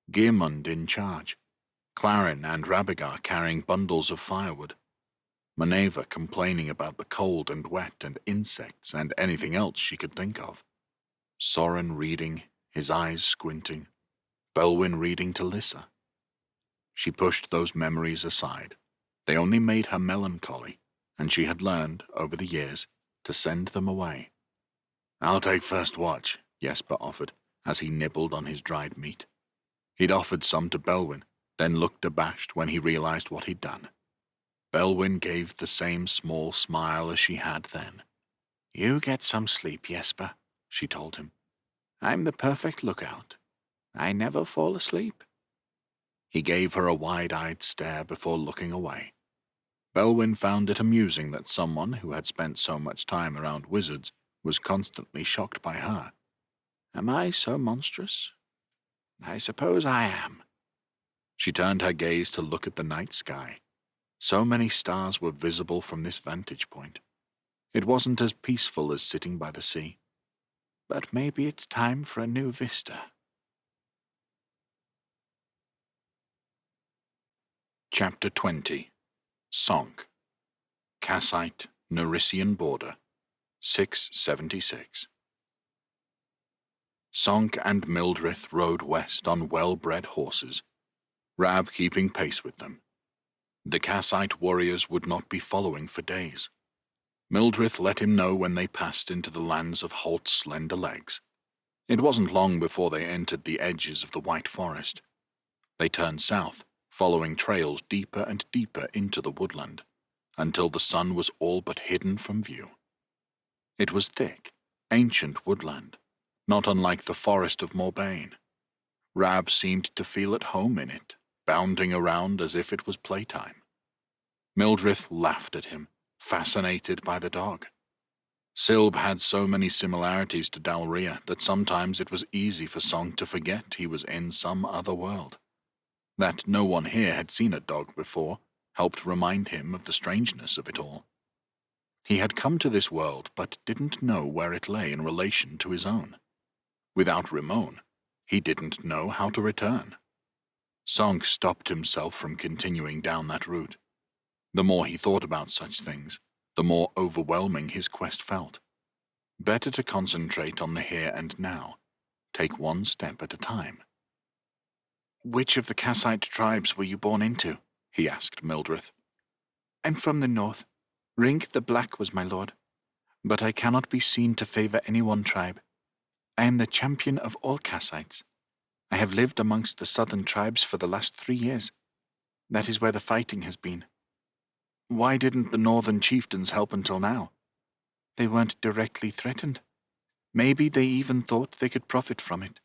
Geirmund in charge, Clarin and Rabigar carrying bundles of firewood, Maneva complaining about the cold and wet and insects and anything else she could think of, Soren reading, his eyes squinting, Belwyn reading to Lissa. She pushed those memories aside. They only made her melancholy, and she had learned, over the years, to send them away. I'll take first watch, Jesper offered, as he nibbled on his dried meat. He'd offered some to Belwyn, then looked abashed when he realized what he'd done. Belwyn gave the same small smile as she had then. You get some sleep, Jesper, she told him. I'm the perfect lookout. I never fall asleep. He gave her a wide-eyed stare before looking away. Belwyn found it amusing that someone who had spent so much time around wizards was constantly shocked by her. Am I so monstrous? I suppose I am. She turned her gaze to look at the night sky. So many stars were visible from this vantage point. It wasn't as peaceful as sitting by the sea. But maybe it's time for a new vista. Chapter 20. Sonk. Kassite, Nerisian border, 676. Sonk and Mildrith rode west on well-bred horses, Rab keeping pace with them. The Kassite warriors would not be following for days. Mildrith let him know when they passed into the lands of Holt's slender legs. It wasn't long before they entered the edges of the White Forest. They turned south, following trails deeper and deeper into the woodland, until the sun was all but hidden from view. It was thick, ancient woodland, not unlike the forest of Morbagne. Rab seemed to feel at home in it, bounding around as if it was playtime. Mildrith laughed at him, fascinated by the dog. Silb had so many similarities to Dalria that sometimes it was easy for Sonk to forget he was in some other world. That no one here had seen a dog before helped remind him of the strangeness of it all. He had come to this world but didn't know where it lay in relation to his own. Without Ramon, he didn't know how to return. Song stopped himself from continuing down that route. The more he thought about such things, the more overwhelming his quest felt. Better to concentrate on the here and now, take one step at a time. "Which of the Kassite tribes were you born into?" he asked Mildred. "I'm from the north. Rink the Black was my lord. But I cannot be seen to favor any one tribe. I am the champion of all Kassites. I have lived amongst the southern tribes for the last 3 years. That is where the fighting has been." "Why didn't the northern chieftains help until now?" "They weren't directly threatened. Maybe they even thought they could profit from it.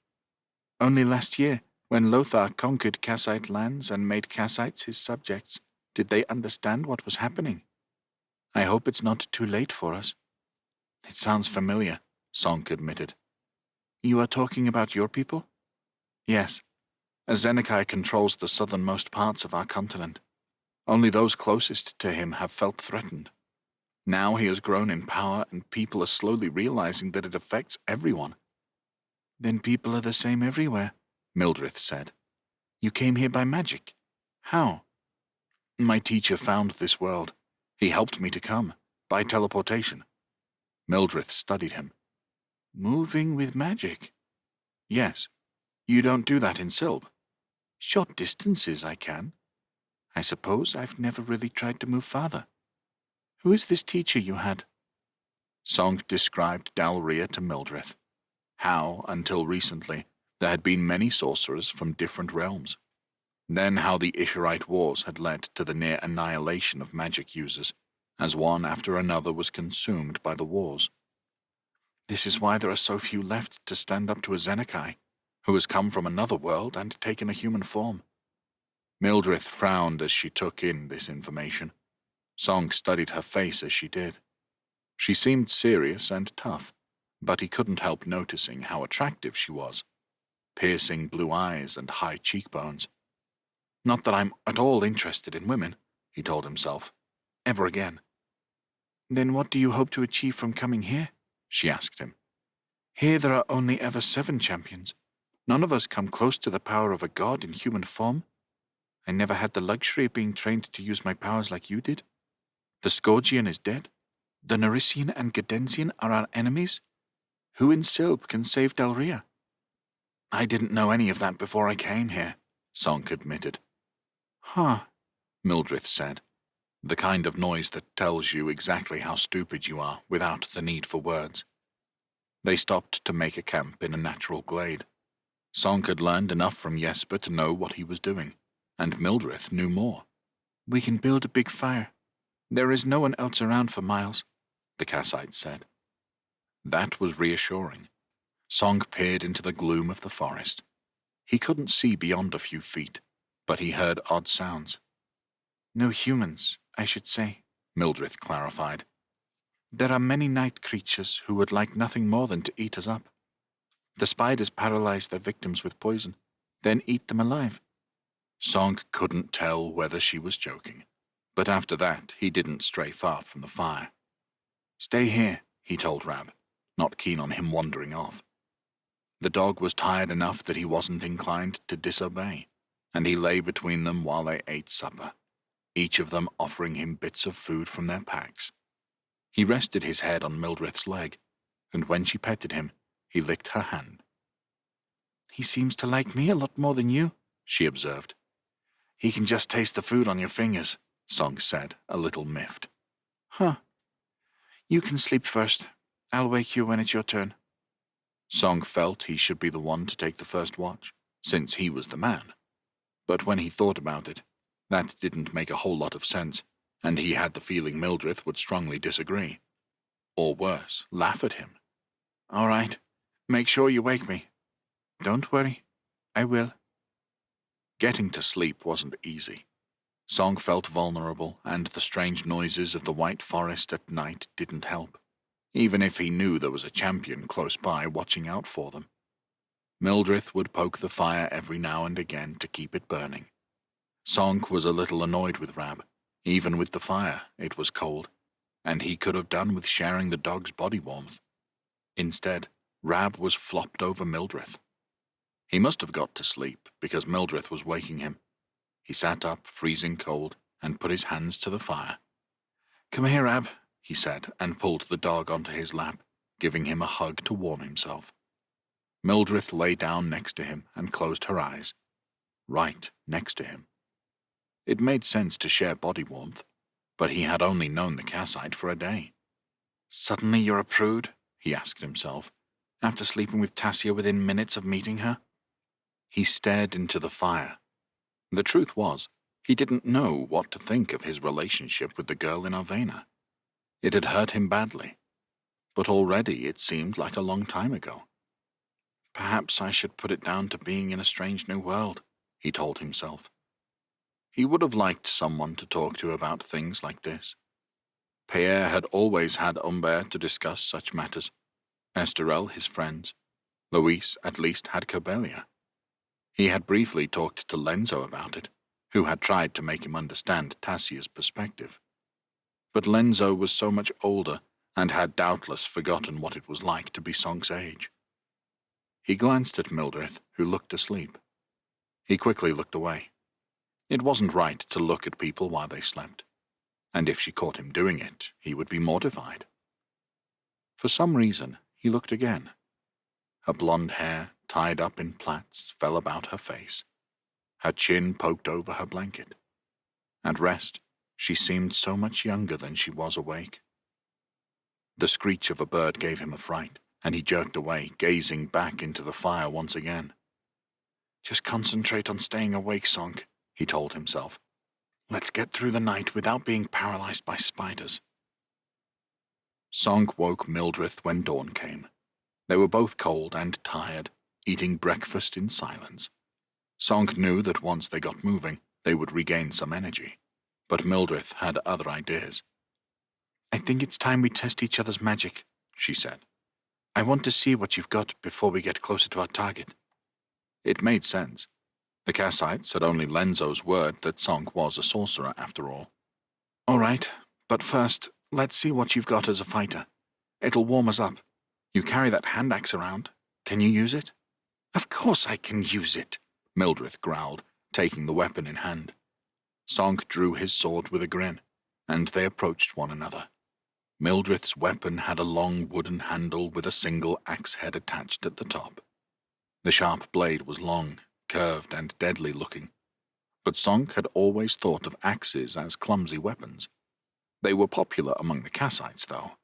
Only last year, when Lothar conquered Kassite lands and made Kassites his subjects, did they understand what was happening. I hope it's not too late for us." "It sounds familiar," Sonk admitted. "You are talking about your people?" "Yes. Azenakai controls the southernmost parts of our continent. Only those closest to him have felt threatened. Now he has grown in power and people are slowly realizing that it affects everyone." "Then people are the same everywhere," Mildred said. "You came here by magic. How?" "My teacher found this world. He helped me to come, by teleportation." Mildred studied him. "Moving with magic?" "Yes. You don't do that in Silb." "Short distances I can. I suppose I've never really tried to move farther. Who is this teacher you had?" Sonk described Dalria to Mildred. How, until recently, there had been many sorcerers from different realms. Then how the Isherite Wars had led to the near annihilation of magic users, as one after another was consumed by the wars. "This is why there are so few left to stand up to Azenakai, who has come from another world and taken a human form." Mildred frowned as she took in this information. Sonk studied her face as she did. She seemed serious and tough, but he couldn't help noticing how attractive she was. Piercing blue eyes and high cheekbones. "Not that I'm at all interested in women," he told himself. "Ever again." "Then what do you hope to achieve from coming here?" she asked him. "Here there are only ever 7 champions. None of us come close to the power of a god in human form. I never had the luxury of being trained to use my powers like you did. The Scourgian is dead. The Narisian and Gadensian are our enemies. Who in Silb can save Dalria?" "I didn't know any of that before I came here," Sonk admitted. "Huh," Mildred said. The kind of noise that tells you exactly how stupid you are without the need for words. They stopped to make a camp in a natural glade. Sonk had learned enough from Jesper to know what he was doing, and Mildred knew more. "We can build a big fire. There is no one else around for miles," the Kassite said. That was reassuring. Sonk peered into the gloom of the forest. He couldn't see beyond a few feet, but he heard odd sounds. "No humans, I should say," Mildred clarified. "There are many night creatures who would like nothing more than to eat us up. The spiders paralyze their victims with poison, then eat them alive." Sonk couldn't tell whether she was joking, but after that he didn't stray far from the fire. "Stay here," he told Rab, not keen on him wandering off. The dog was tired enough that he wasn't inclined to disobey, and he lay between them while they ate supper, each of them offering him bits of food from their packs. He rested his head on Mildred's leg, and when she petted him, he licked her hand. "He seems to like me a lot more than you," she observed. "He can just taste the food on your fingers," Sonk said, a little miffed. "Huh. You can sleep first. I'll wake you when it's your turn." Sonk felt he should be the one to take the first watch, since he was the man. But when he thought about it, that didn't make a whole lot of sense, and he had the feeling Mildred would strongly disagree. Or worse, laugh at him. "All right. Make sure you wake me." "Don't worry. I will." Getting to sleep wasn't easy. Sonk felt vulnerable, and the strange noises of the white forest at night didn't help, even if he knew there was a champion close by watching out for them. Mildred would poke the fire every now and again to keep it burning, Sonk was a little annoyed with Rab. Even with the fire, it was cold, and he could have done with sharing the dog's body warmth. Instead, Rab was flopped over Mildred. He must have got to sleep, because Mildred was waking him. He sat up, freezing cold, and put his hands to the fire. "Come here, Rab," he said, and pulled the dog onto his lap, giving him a hug to warm himself. Mildred lay down next to him and closed her eyes. Right next to him. It made sense to share body warmth, but he had only known the Cassite for a day. "Suddenly you're a prude?" he asked himself, after sleeping with Tassia within minutes of meeting her. He stared into the fire. The truth was, he didn't know what to think of his relationship with the girl in Arvena. It had hurt him badly, but already it seemed like a long time ago. Perhaps I should put it down to being in a strange new world, he told himself. He would have liked someone to talk to about things like this. Pierre had always had Humbert to discuss such matters. Esterel, his friends. Louis, at least, had Cobelia. He had briefly talked to Lenzo about it, who had tried to make him understand Tassia's perspective. But Lenzo was so much older and had doubtless forgotten what it was like to be Sonk's age. He glanced at Mildred, who looked asleep. He quickly looked away. It wasn't right to look at people while they slept, and if she caught him doing it, he would be mortified. For some reason, he looked again. Her blonde hair, tied up in plaits, fell about her face. Her chin poked over her blanket. At rest, she seemed so much younger than she was awake. The screech of a bird gave him a fright, and he jerked away, gazing back into the fire once again. "Just concentrate on staying awake, Sonk," he told himself. "Let's get through the night without being paralyzed by spiders." Sonk woke Mildred when dawn came. They were both cold and tired, eating breakfast in silence. Sonk knew that once they got moving, they would regain some energy, but Mildred had other ideas. "I think it's time we test each other's magic," she said. "I want to see what you've got before we get closer to our target." It made sense. The Cassites had only Lenzo's word that Sonk was a sorcerer after all. "All right, but first, let's see what you've got as a fighter. It'll warm us up. You carry that hand axe around. Can you use it?" "Of course I can use it," Mildred growled, taking the weapon in hand. Sonk drew his sword with a grin, and they approached one another. Mildred's weapon had a long wooden handle with a single axe head attached at the top. The sharp blade was long, curved, and deadly-looking, but Sonk had always thought of axes as clumsy weapons. They were popular among the Cassites, though.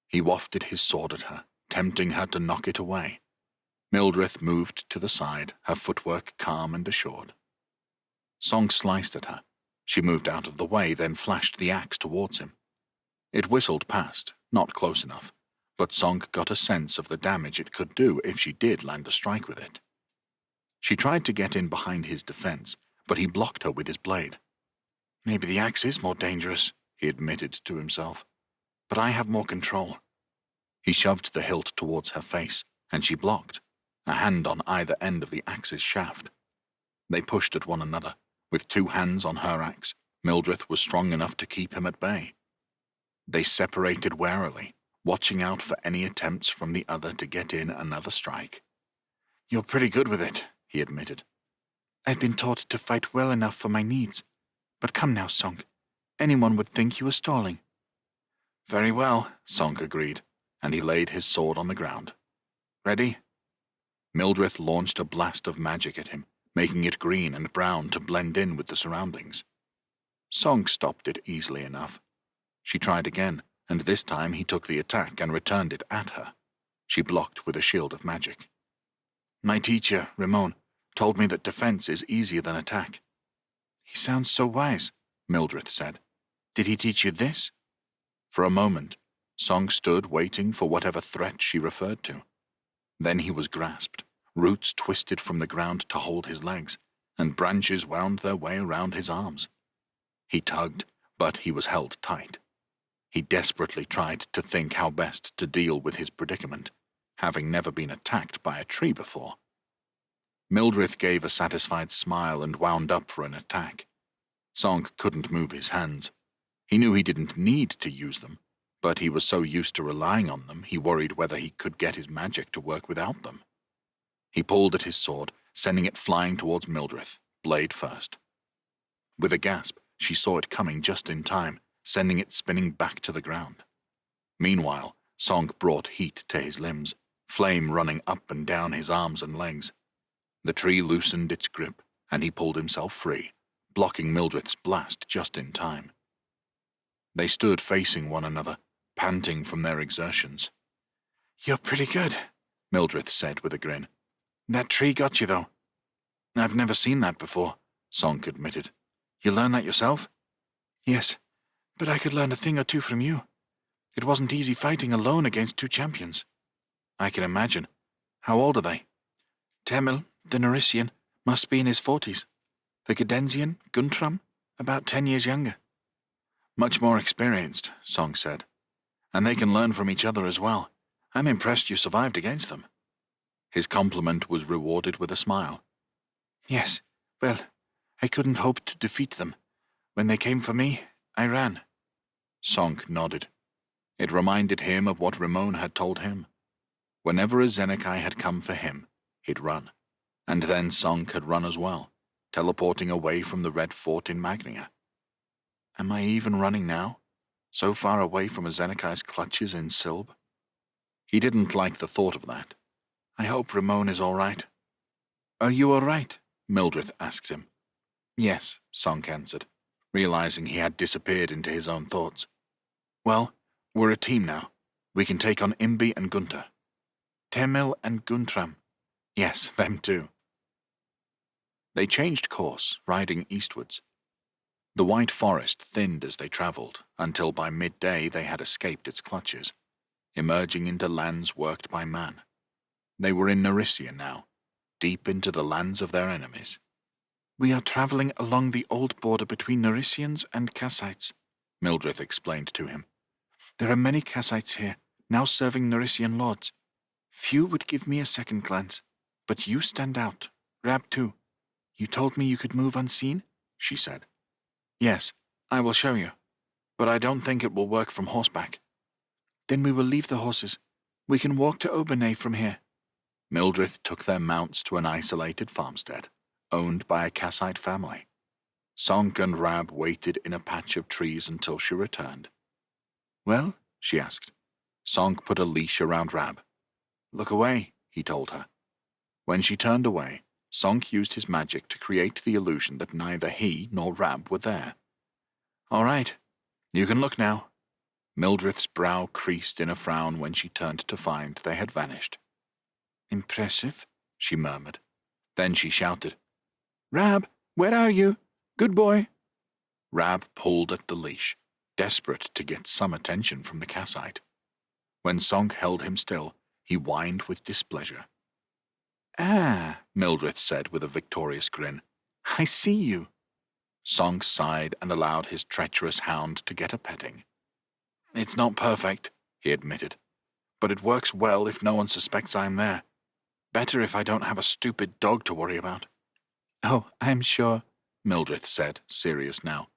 He wafted his sword at her, tempting her to knock it away. Mildred moved to the side, her footwork calm and assured. Sonk sliced at her. She moved out of the way, then flashed the axe towards him. It whistled past, not close enough, but Sonk got a sense of the damage it could do if she did land a strike with it. She tried to get in behind his defense, but he blocked her with his blade. "Maybe the axe is more dangerous," he admitted to himself, "but I have more control." He shoved the hilt towards her face, and she blocked, a hand on either end of the axe's shaft. They pushed at one another. With 2 hands on her axe, Mildred was strong enough to keep him at bay. They separated warily, watching out for any attempts from the other to get in another strike. "You're pretty good with it," he admitted. "I've been taught to fight well enough for my needs. But come now, Sonk. Anyone would think you were stalling." "Very well," Sonk agreed, and he laid his sword on the ground. "Ready?" Mildred launched a blast of magic at him, making it green and brown to blend in with the surroundings. Sonk stopped it easily enough. She tried again, and this time he took the attack and returned it at her. She blocked with a shield of magic. "My teacher, Ramon, told me that defense is easier than attack." "He sounds so wise," Mildred said. "Did he teach you this?" For a moment, Sonk stood waiting for whatever threat she referred to. Then he was grasped. Roots twisted from the ground to hold his legs, and branches wound their way around his arms. He tugged, but he was held tight. He desperately tried to think how best to deal with his predicament, having never been attacked by a tree before. Mildred gave a satisfied smile and wound up for an attack. Song couldn't move his hands. He knew he didn't need to use them, but he was so used to relying on them he worried whether he could get his magic to work without them. He pulled at his sword, sending it flying towards Mildred, blade first. With a gasp, she saw it coming just in time, sending it spinning back to the ground. Meanwhile, Song brought heat to his limbs, flame running up and down his arms and legs. The tree loosened its grip, and he pulled himself free, blocking Mildred's blast just in time. They stood facing one another, panting from their exertions. "You're pretty good," Mildred said with a grin. "That tree got you, though." "I've never seen that before," Song admitted. "You learned that yourself?" "Yes, but I could learn a thing or two from you. It wasn't easy fighting alone against two champions." "I can imagine. How old are they?" "Temil, the Narician, must be in his 40s. The Cadensian, Guntram, about 10 years younger." "Much more experienced," Song said. "And they can learn from each other as well. I'm impressed you survived against them." His compliment was rewarded with a smile. "Yes, well, I couldn't hope to defeat them. When they came for me, I ran." Song nodded. It reminded him of what Ramon had told him. Whenever a Zenekai had come for him, he'd run. And then Song had run as well, teleporting away from the Red Fort in Magnia. Am I even running now? So far away from a Zenekai's clutches in Silb? He didn't like the thought of that. I hope Ramon is all right. "Are you all right?" Mildred asked him. Yes, Song answered, realizing he had disappeared into his own thoughts. Well, we're a team now. We can take on Imbi and Gunter. Temil and Guntram. Yes, them too. They changed course, riding eastwards. The white forest thinned as they travelled, until by midday they had escaped its clutches, emerging into lands worked by man. They were in Narisia now, deep into the lands of their enemies. "We are travelling along the old border between Narisians and Kassites," Mildred explained to him. "There are many Kassites here, now serving Narisian lords. Few would give me a second glance, but you stand out. Rab too. You told me you could move unseen?" she said. "Yes, I will show you, but I don't think it will work from horseback." "Then we will leave the horses. We can walk to Obanay from here." Mildred took their mounts to an isolated farmstead, owned by a Kassite family. Song and Rab waited in a patch of trees until she returned. "Well?" she asked. Song put a leash around Rab. "Look away," he told her. When she turned away, Song used his magic to create the illusion that neither he nor Rab were there. "All right, you can look now." Mildred's brow creased in a frown when she turned to find they had vanished. "Impressive," she murmured. Then she shouted, "Rab, where are you? Good boy." Rab pulled at the leash, desperate to get some attention from the Kassite. When Song held him still, he whined with displeasure. "Ah," Mildred said with a victorious grin. "I see you." Song sighed and allowed his treacherous hound to get a petting. "It's not perfect," he admitted, "but it works well if no one suspects I'm there. Better if I don't have a stupid dog to worry about." "Oh, I'm sure," Mildred said, serious now.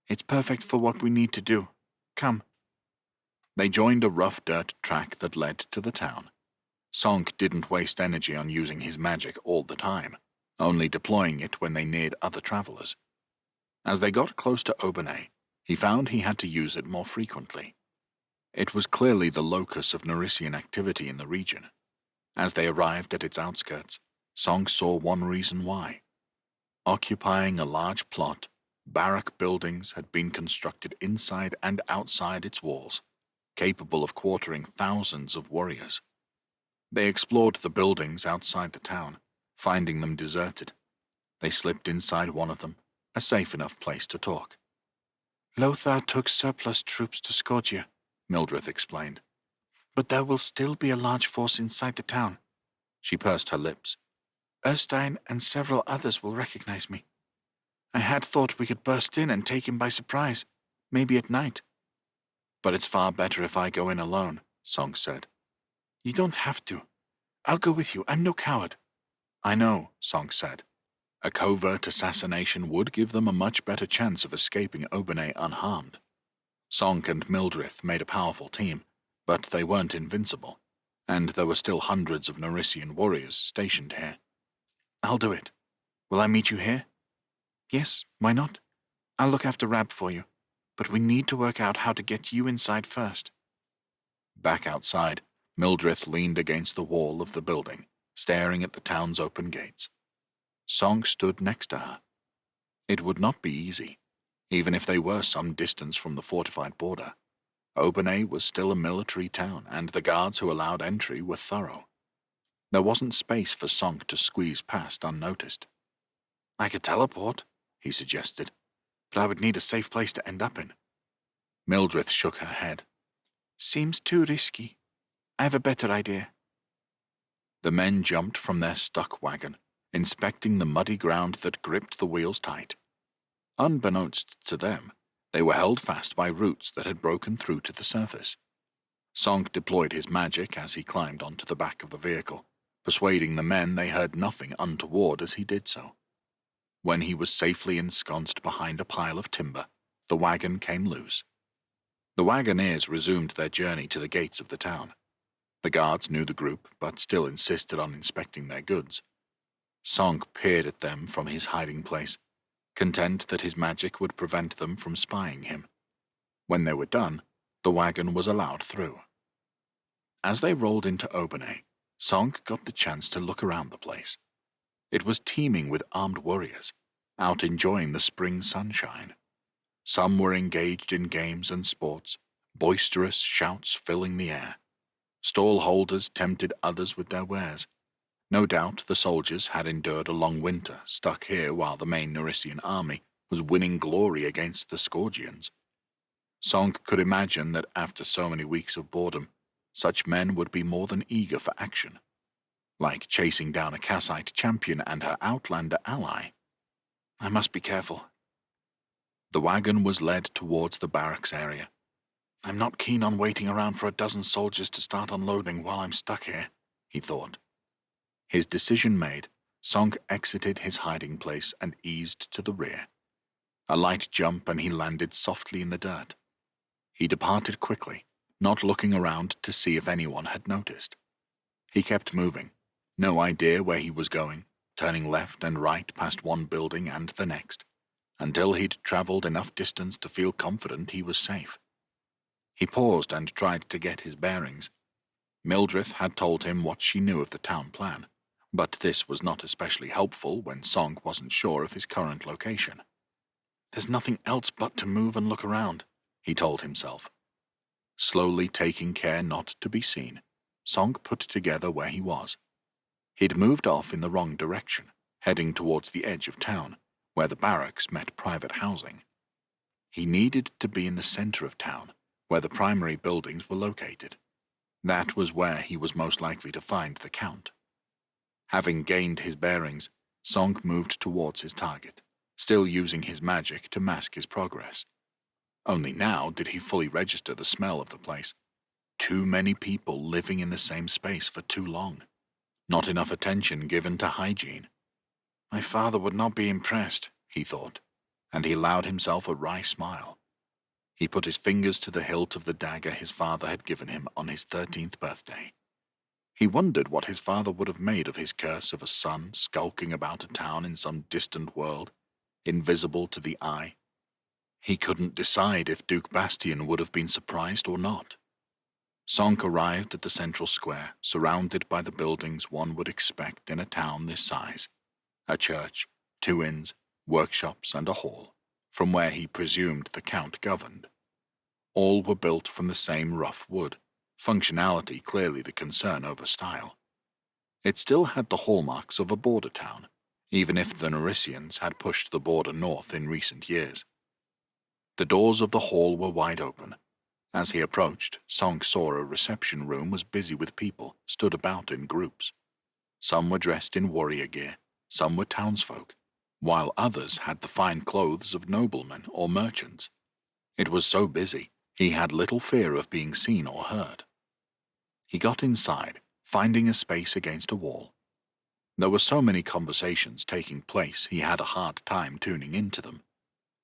"It's perfect for what we need to do. Come." They joined a rough dirt track that led to the town. Song didn't waste energy on using his magic all the time, only deploying it when they neared other travelers. As they got close to Obanay, he found he had to use it more frequently. It was clearly the locus of Narisian activity in the region. As they arrived at its outskirts, Song saw one reason why. Occupying a large plot, barrack buildings had been constructed inside and outside its walls, capable of quartering thousands of warriors. They explored the buildings outside the town, finding them deserted. They slipped inside one of them, a safe enough place to talk. "Lothar took surplus troops to Skorgia," Mildred explained. "But there will still be a large force inside the town." She pursed her lips. "Erstein and several others will recognize me. I had thought we could burst in and take him by surprise, maybe at night." "But it's far better if I go in alone," Song said. "You don't have to. I'll go with you. I'm no coward." I know, Sonk said. A covert assassination would give them a much better chance of escaping Obanay unharmed. Sonk and Mildrith made a powerful team, but they weren't invincible, and there were still hundreds of Narisian warriors stationed here. I'll do it. Will I meet you here? Yes, why not? I'll look after Rab for you, but we need to work out how to get you inside first. Back outside, Mildrith leaned against the wall of the building, staring at the town's open gates. Sonk stood next to her. It would not be easy, even if they were some distance from the fortified border. Obanay was still a military town, and the guards who allowed entry were thorough. There wasn't space for Sonk to squeeze past unnoticed. I could teleport, he suggested, but I would need a safe place to end up in. Mildrith shook her head. Seems too risky. I have a better idea. The men jumped from their stuck wagon, inspecting the muddy ground that gripped the wheels tight. Unbeknownst to them, they were held fast by roots that had broken through to the surface. Sonk deployed his magic as he climbed onto the back of the vehicle, persuading the men they heard nothing untoward as he did so. When he was safely ensconced behind a pile of timber, the wagon came loose. The wagoneers resumed their journey to the gates of the town. The guards knew the group, but still insisted on inspecting their goods. Sonk peered at them from his hiding place, content that his magic would prevent them from spying him. When they were done, the wagon was allowed through. As they rolled into Obanay, Sonk got the chance to look around the place. It was teeming with armed warriors, out enjoying the spring sunshine. Some were engaged in games and sports, boisterous shouts filling the air. Stall holders tempted others with their wares. No doubt the soldiers had endured a long winter, stuck here while the main Narisian army was winning glory against the Scourgians. Sonk could imagine that after so many weeks of boredom, such men would be more than eager for action. Like chasing down a Kassite champion and her outlander ally. I must be careful. The wagon was led towards the barracks area. I'm not keen on waiting around for a dozen soldiers to start unloading while I'm stuck here, he thought. His decision made, Sonk exited his hiding place and eased to the rear. A light jump and he landed softly in the dirt. He departed quickly, not looking around to see if anyone had noticed. He kept moving, no idea where he was going, turning left and right past one building and the next, until he'd traveled enough distance to feel confident he was safe. He paused and tried to get his bearings. Mildrith had told him what she knew of the town plan, but this was not especially helpful when Sonk wasn't sure of his current location. There's nothing else but to move and look around, he told himself. Slowly taking care not to be seen, Sonk put together where he was. He'd moved off in the wrong direction, heading towards the edge of town, where the barracks met private housing. He needed to be in the center of town, where the primary buildings were located. That was where he was most likely to find the Count. Having gained his bearings, Sonk moved towards his target, still using his magic to mask his progress. Only now did he fully register the smell of the place. Too many people living in the same space for too long. Not enough attention given to hygiene. My father would not be impressed, he thought, and he allowed himself a wry smile. He put his fingers to the hilt of the dagger his father had given him on his 13th birthday. He wondered what his father would have made of his curse of a son skulking about a town in some distant world, invisible to the eye. He couldn't decide if Duke Bastian would have been surprised or not. Sonk arrived at the central square, surrounded by the buildings one would expect in a town this size. A church, 2 inns, workshops, and a hall, from where he presumed the Count governed. All were built from the same rough wood, functionality clearly the concern over style. It still had the hallmarks of a border town, even if the Narisians had pushed the border north in recent years. The doors of the hall were wide open. As he approached, Sonk saw a reception room was busy with people stood about in groups. Some were dressed in warrior gear, some were townsfolk, while others had the fine clothes of noblemen or merchants. It was so busy, he had little fear of being seen or heard. He got inside, finding a space against a wall. There were so many conversations taking place he had a hard time tuning into them.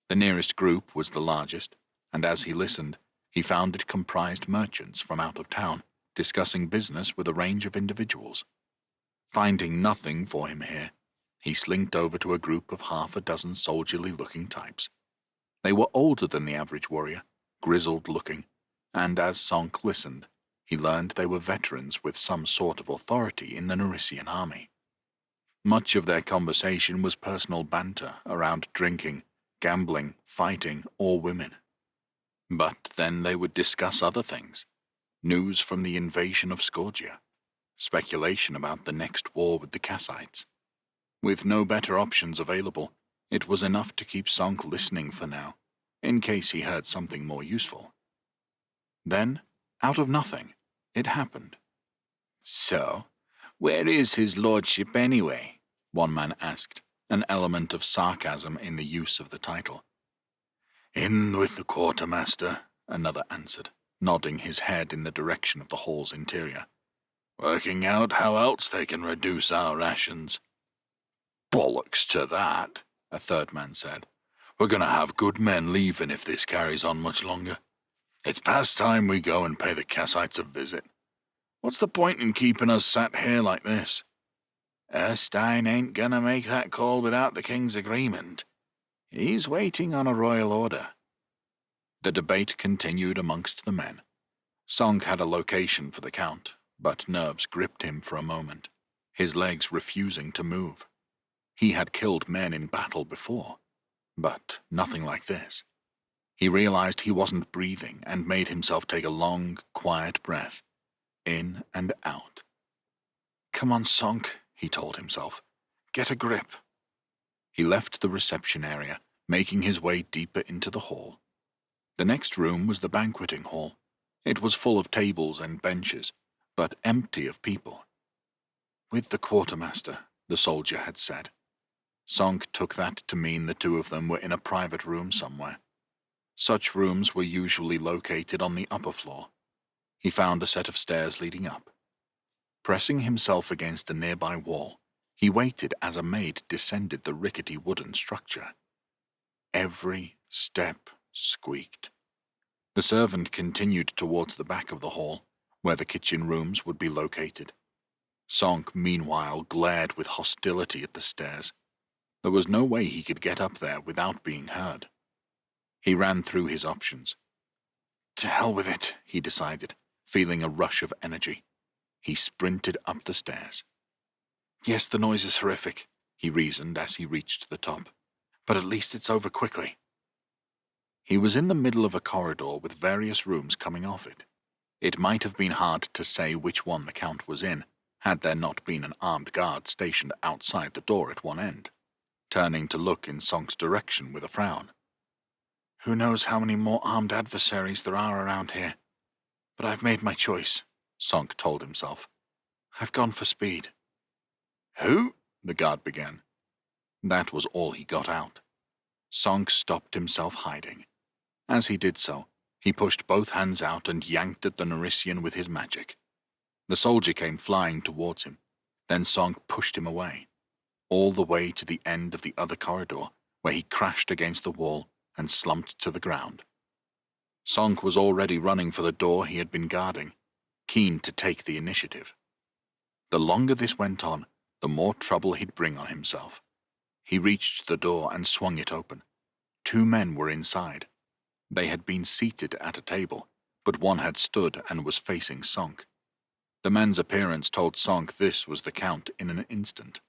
The nearest group was the largest, and as he listened, he found it comprised merchants from out of town, discussing business with a range of individuals. Finding nothing for him here, he slinked over to a group of half a dozen soldierly-looking types. They were older than the average warrior, grizzled-looking, and as Sonk listened, he learned they were veterans with some sort of authority in the Narician army. Much of their conversation was personal banter around drinking, gambling, fighting, or women. But then they would discuss other things. News from the invasion of Scourgia, speculation about the next war with the Kassites. With no better options available, it was enough to keep Sonk listening for now, in case he heard something more useful. Then, out of nothing, it happened. "So, where is his lordship anyway?" one man asked, an element of sarcasm in the use of the title. "In with the quartermaster," Another answered, nodding his head in the direction of the hall's interior. "Working out how else they can reduce our rations." "Bollocks to that," a third man said. "We're going to have good men leaving if this carries on much longer. It's past time we go and pay the Kassites a visit. What's the point in keeping us sat here like this?" "Erstein ain't gonna make that call without the king's agreement. He's waiting on a royal order." The debate continued amongst the men. Sonk had a location for the count, but nerves gripped him for a moment, his legs refusing to move. He had killed men in battle before, but nothing like this. He realized he wasn't breathing and made himself take a long, quiet breath, in and out. "Come on, Sonk," he told himself. "Get a grip." He left the reception area, making his way deeper into the hall. The next room was the banqueting hall. It was full of tables and benches, but empty of people. "With the quartermaster," the soldier had said. Sonk took that to mean the two of them were in a private room somewhere. Such rooms were usually located on the upper floor. He found a set of stairs leading up. Pressing himself against a nearby wall, he waited as a maid descended the rickety wooden structure. Every step squeaked. The servant continued towards the back of the hall, where the kitchen rooms would be located. Sonk, meanwhile, glared with hostility at the stairs. There was no way he could get up there without being heard. He ran through his options. To hell with it, he decided, feeling a rush of energy. He sprinted up the stairs. Yes, the noise is horrific, he reasoned as he reached the top, but at least it's over quickly. He was in the middle of a corridor with various rooms coming off it. It might have been hard to say which one the Count was in, had there not been an armed guard stationed outside the door at one end, turning to look in Sonk's direction with a frown. Who knows how many more armed adversaries there are around here? But I've made my choice, Sonk told himself. I've gone for speed. Who? The guard began. That was all he got out. Sonk stopped himself hiding. As he did so, he pushed both hands out and yanked at the Narician with his magic. The soldier came flying towards him. Then Sonk pushed him away, all the way to the end of the other corridor, where he crashed against the wall and slumped to the ground. Sonk was already running for the door he had been guarding, keen to take the initiative. The longer this went on, the more trouble he'd bring on himself. He reached the door and swung it open. 2 men were inside. They had been seated at a table, but one had stood and was facing Sonk. The man's appearance told Sonk this was the Count in an instant.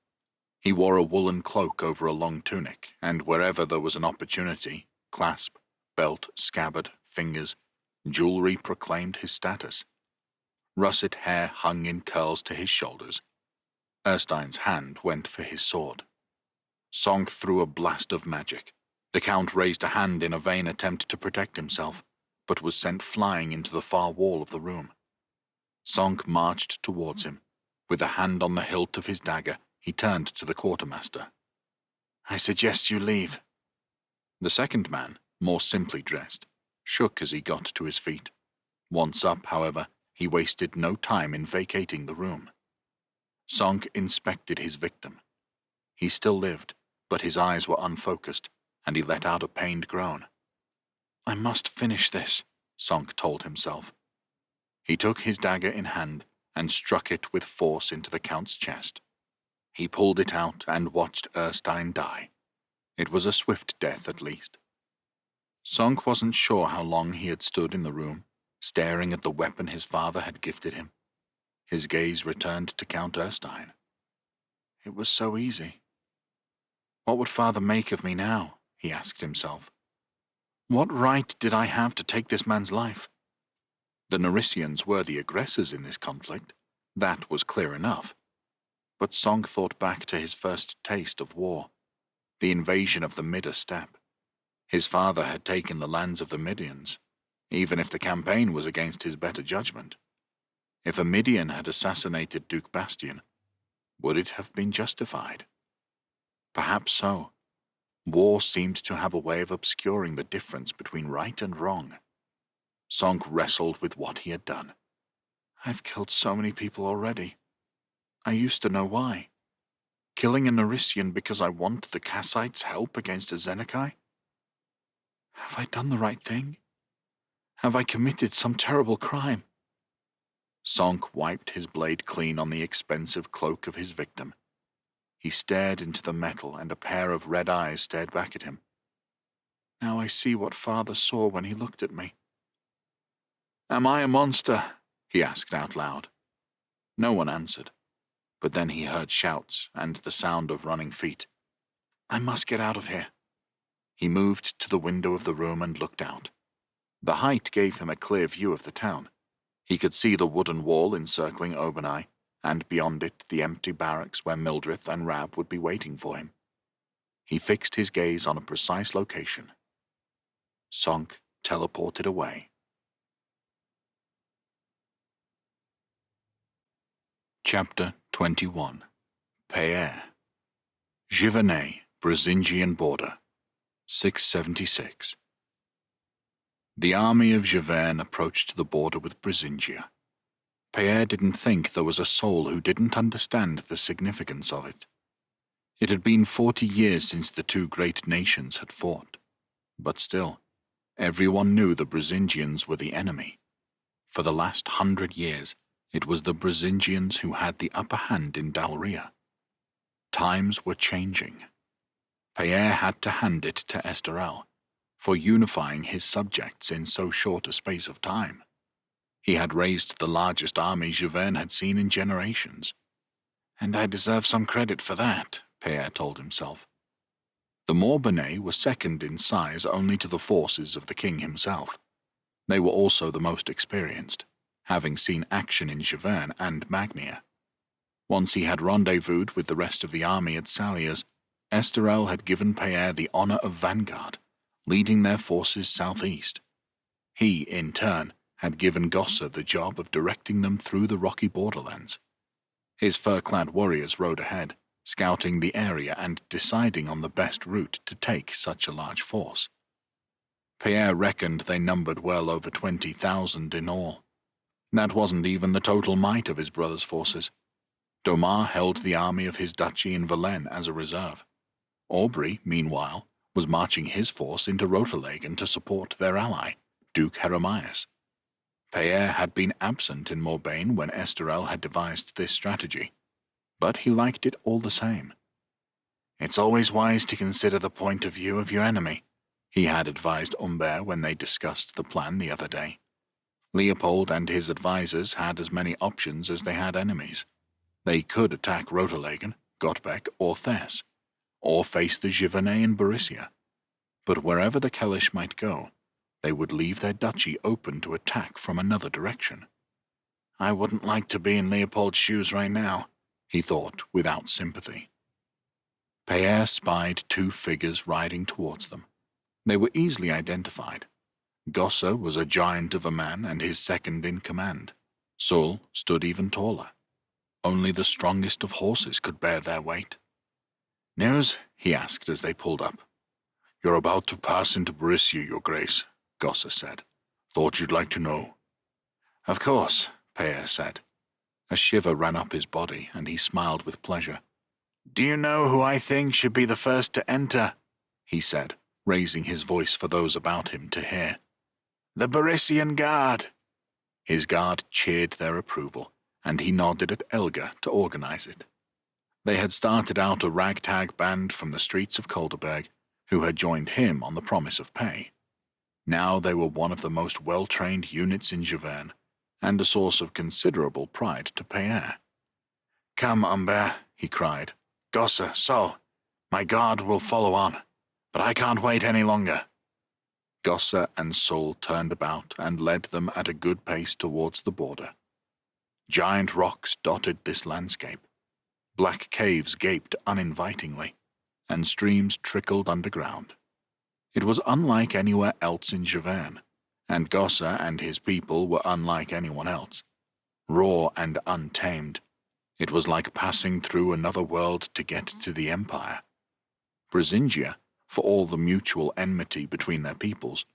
He wore a woolen cloak over a long tunic, and wherever there was an opportunity, clasp, belt, scabbard, fingers, jewelry proclaimed his status. Russet hair hung in curls to his shoulders. Erstein's hand went for his sword. Sonk threw a blast of magic. The Count raised a hand in a vain attempt to protect himself, but was sent flying into the far wall of the room. Sonk marched towards him. With a hand on the hilt of his dagger, he turned to the quartermaster. I suggest you leave. The second man, more simply dressed, shook as he got to his feet. Once up, however, he wasted no time in vacating the room. Sonk inspected his victim. He still lived, but his eyes were unfocused, and he let out a pained groan. I must finish this, Sonk told himself. He took his dagger in hand and struck it with force into the Count's chest. He pulled it out and watched Erstein die. It was a swift death, at least. Sonk wasn't sure how long he had stood in the room, staring at the weapon his father had gifted him. His gaze returned to Count Erstein. It was so easy. What would father make of me now? He asked himself. What right did I have to take this man's life? The Naricians were the aggressors in this conflict. That was clear enough. But Sonk thought back to his first taste of war, the invasion of the Midder Steppe. His father had taken the lands of the Midians, even if the campaign was against his better judgment. If a Midian had assassinated Duke Bastian, would it have been justified? Perhaps so. War seemed to have a way of obscuring the difference between right and wrong. Sonk wrestled with what he had done. I've killed so many people already. I used to know why. Killing a Narician because I want the Kassites' help against a Zenekai? Have I done the right thing? Have I committed some terrible crime? Sonk wiped his blade clean on the expensive cloak of his victim. He stared into the metal, and a pair of red eyes stared back at him. Now I see what father saw when he looked at me. Am I a monster? He asked out loud. No one answered, but then he heard shouts and the sound of running feet. I must get out of here. He moved to the window of the room and looked out. The height gave him a clear view of the town. He could see the wooden wall encircling Obanai, and beyond it the empty barracks where Mildred and Rab would be waiting for him. He fixed his gaze on a precise location. Sonk teleported away. Chapter 21. Payere. Giverny, Brisingian border, 676. The army of Giverny approached the border with Brisingia. Payere didn't think there was a soul who didn't understand the significance of it. It had been 40 years since the two great nations had fought, but still, everyone knew the Brisingians were the enemy. For the last 100 years, it was the Brisingians who had the upper hand in Dalria. Times were changing. Payere had to hand it to Esterel for unifying his subjects in so short a space of time. He had raised the largest army Giverny had seen in generations. And I deserve some credit for that, Payere told himself. The Morbonnais were second in size only to the forces of the king himself. They were also the most experienced, having seen action in Giverny and Magnia. Once he had rendezvoused with the rest of the army at Saliers, Esterel had given Payere the honor of vanguard, leading their forces southeast. He, in turn, had given Gossa the job of directing them through the rocky borderlands. His fur-clad warriors rode ahead, scouting the area and deciding on the best route to take such a large force. Payere reckoned they numbered well over 20,000 in all. That wasn't even the total might of his brother's forces. Domar held the army of his duchy in Valenne as a reserve. Aubry, meanwhile, was marching his force into Roterlegen to support their ally, Duke Heremias. Payere had been absent in Morbagne when Esterel had devised this strategy, but he liked it all the same. It's always wise to consider the point of view of your enemy, he had advised Humbert when they discussed the plan the other day. Leopold and his advisers had as many options as they had enemies. They could attack Roterlegen, Gottbeck, or Thess, or face the Giverny in Borussia. But wherever the Kellish might go, they would leave their duchy open to attack from another direction. I wouldn't like to be in Leopold's shoes right now, he thought without sympathy. Payere spied two figures riding towards them. They were easily identified. Gossa was a giant of a man and his second in command. Sul stood even taller. Only the strongest of horses could bear their weight. News? He asked as they pulled up. You're about to pass into Borussia, Your Grace, Gossa said. Thought you'd like to know. Of course, Payere said. A shiver ran up his body, and he smiled with pleasure. "Do you know who I think should be the first to enter?" he said, raising his voice for those about him to hear. "The Barisian Guard." His guard cheered their approval, and he nodded at Elga to organize it. They had started out a ragtag band from the streets of Colderberg, who had joined him on the promise of pay. Now they were one of the most well-trained units in Javerne, and a source of considerable pride to Payer. "Come, Humbert," he cried. "Gosse, Sol, my guard will follow on, but I can't wait any longer." Gosse and Sol turned about and led them at a good pace towards the border. Giant rocks dotted this landscape. Black caves gaped uninvitingly, and streams trickled underground. It was unlike anywhere else in Javerne, and Gosse and his people were unlike anyone else. Raw and untamed, it was like passing through another world to get to the Empire. Brisingia, for all the mutual enmity between their peoples,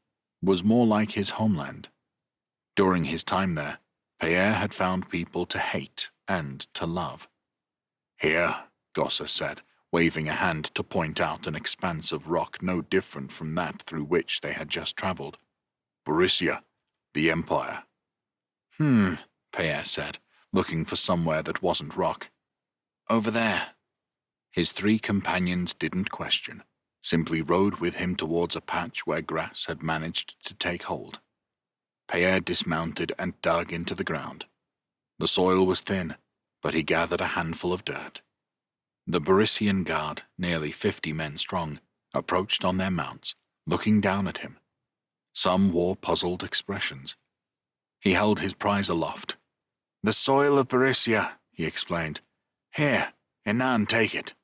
was more like his homeland. During his time there, Payer had found people to hate and to love. "Here," Gosse said, waving a hand to point out an expanse of rock no different from that through which they had just travelled. "Borussia, the Empire." Payer said, looking for somewhere that wasn't rock. "Over there." His three companions didn't question, simply rode with him towards a patch where grass had managed to take hold. Payer dismounted and dug into the ground. The soil was thin, but he gathered a handful of dirt. The Barisian Guard, nearly 50 men strong, approached on their mounts, looking down at him. Some wore puzzled expressions. He held his prize aloft. "The soil of Borussia," he explained. "Here, Enan, take it.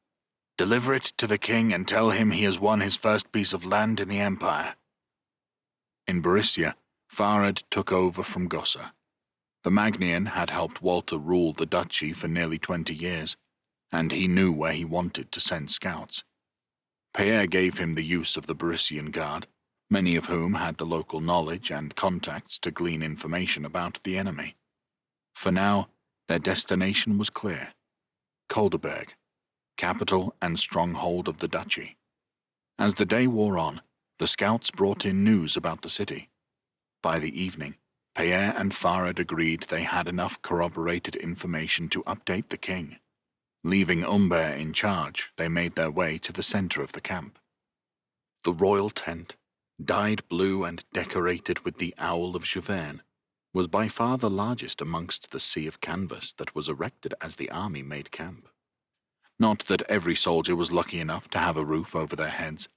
Deliver it to the king and tell him he has won his first piece of land in the Empire." In Borussia, Farad took over from Gosse. The Magnian had helped Walter rule the duchy for nearly 20 years, and he knew where he wanted to send scouts. Payer gave him the use of the Barisian Guard, many of whom had the local knowledge and contacts to glean information about the enemy. For now, their destination was clear: Colderberg, capital and stronghold of the duchy. As the day wore on, the scouts brought in news about the city. By the evening, Payer and Farad agreed they had enough corroborated information to update the king. Leaving Humbert in charge, they made their way to the center of the camp. The royal tent, dyed blue and decorated with the owl of Javerne, was by far the largest amongst the sea of canvas that was erected as the army made camp. Not that every soldier was lucky enough to have a roof over their heads.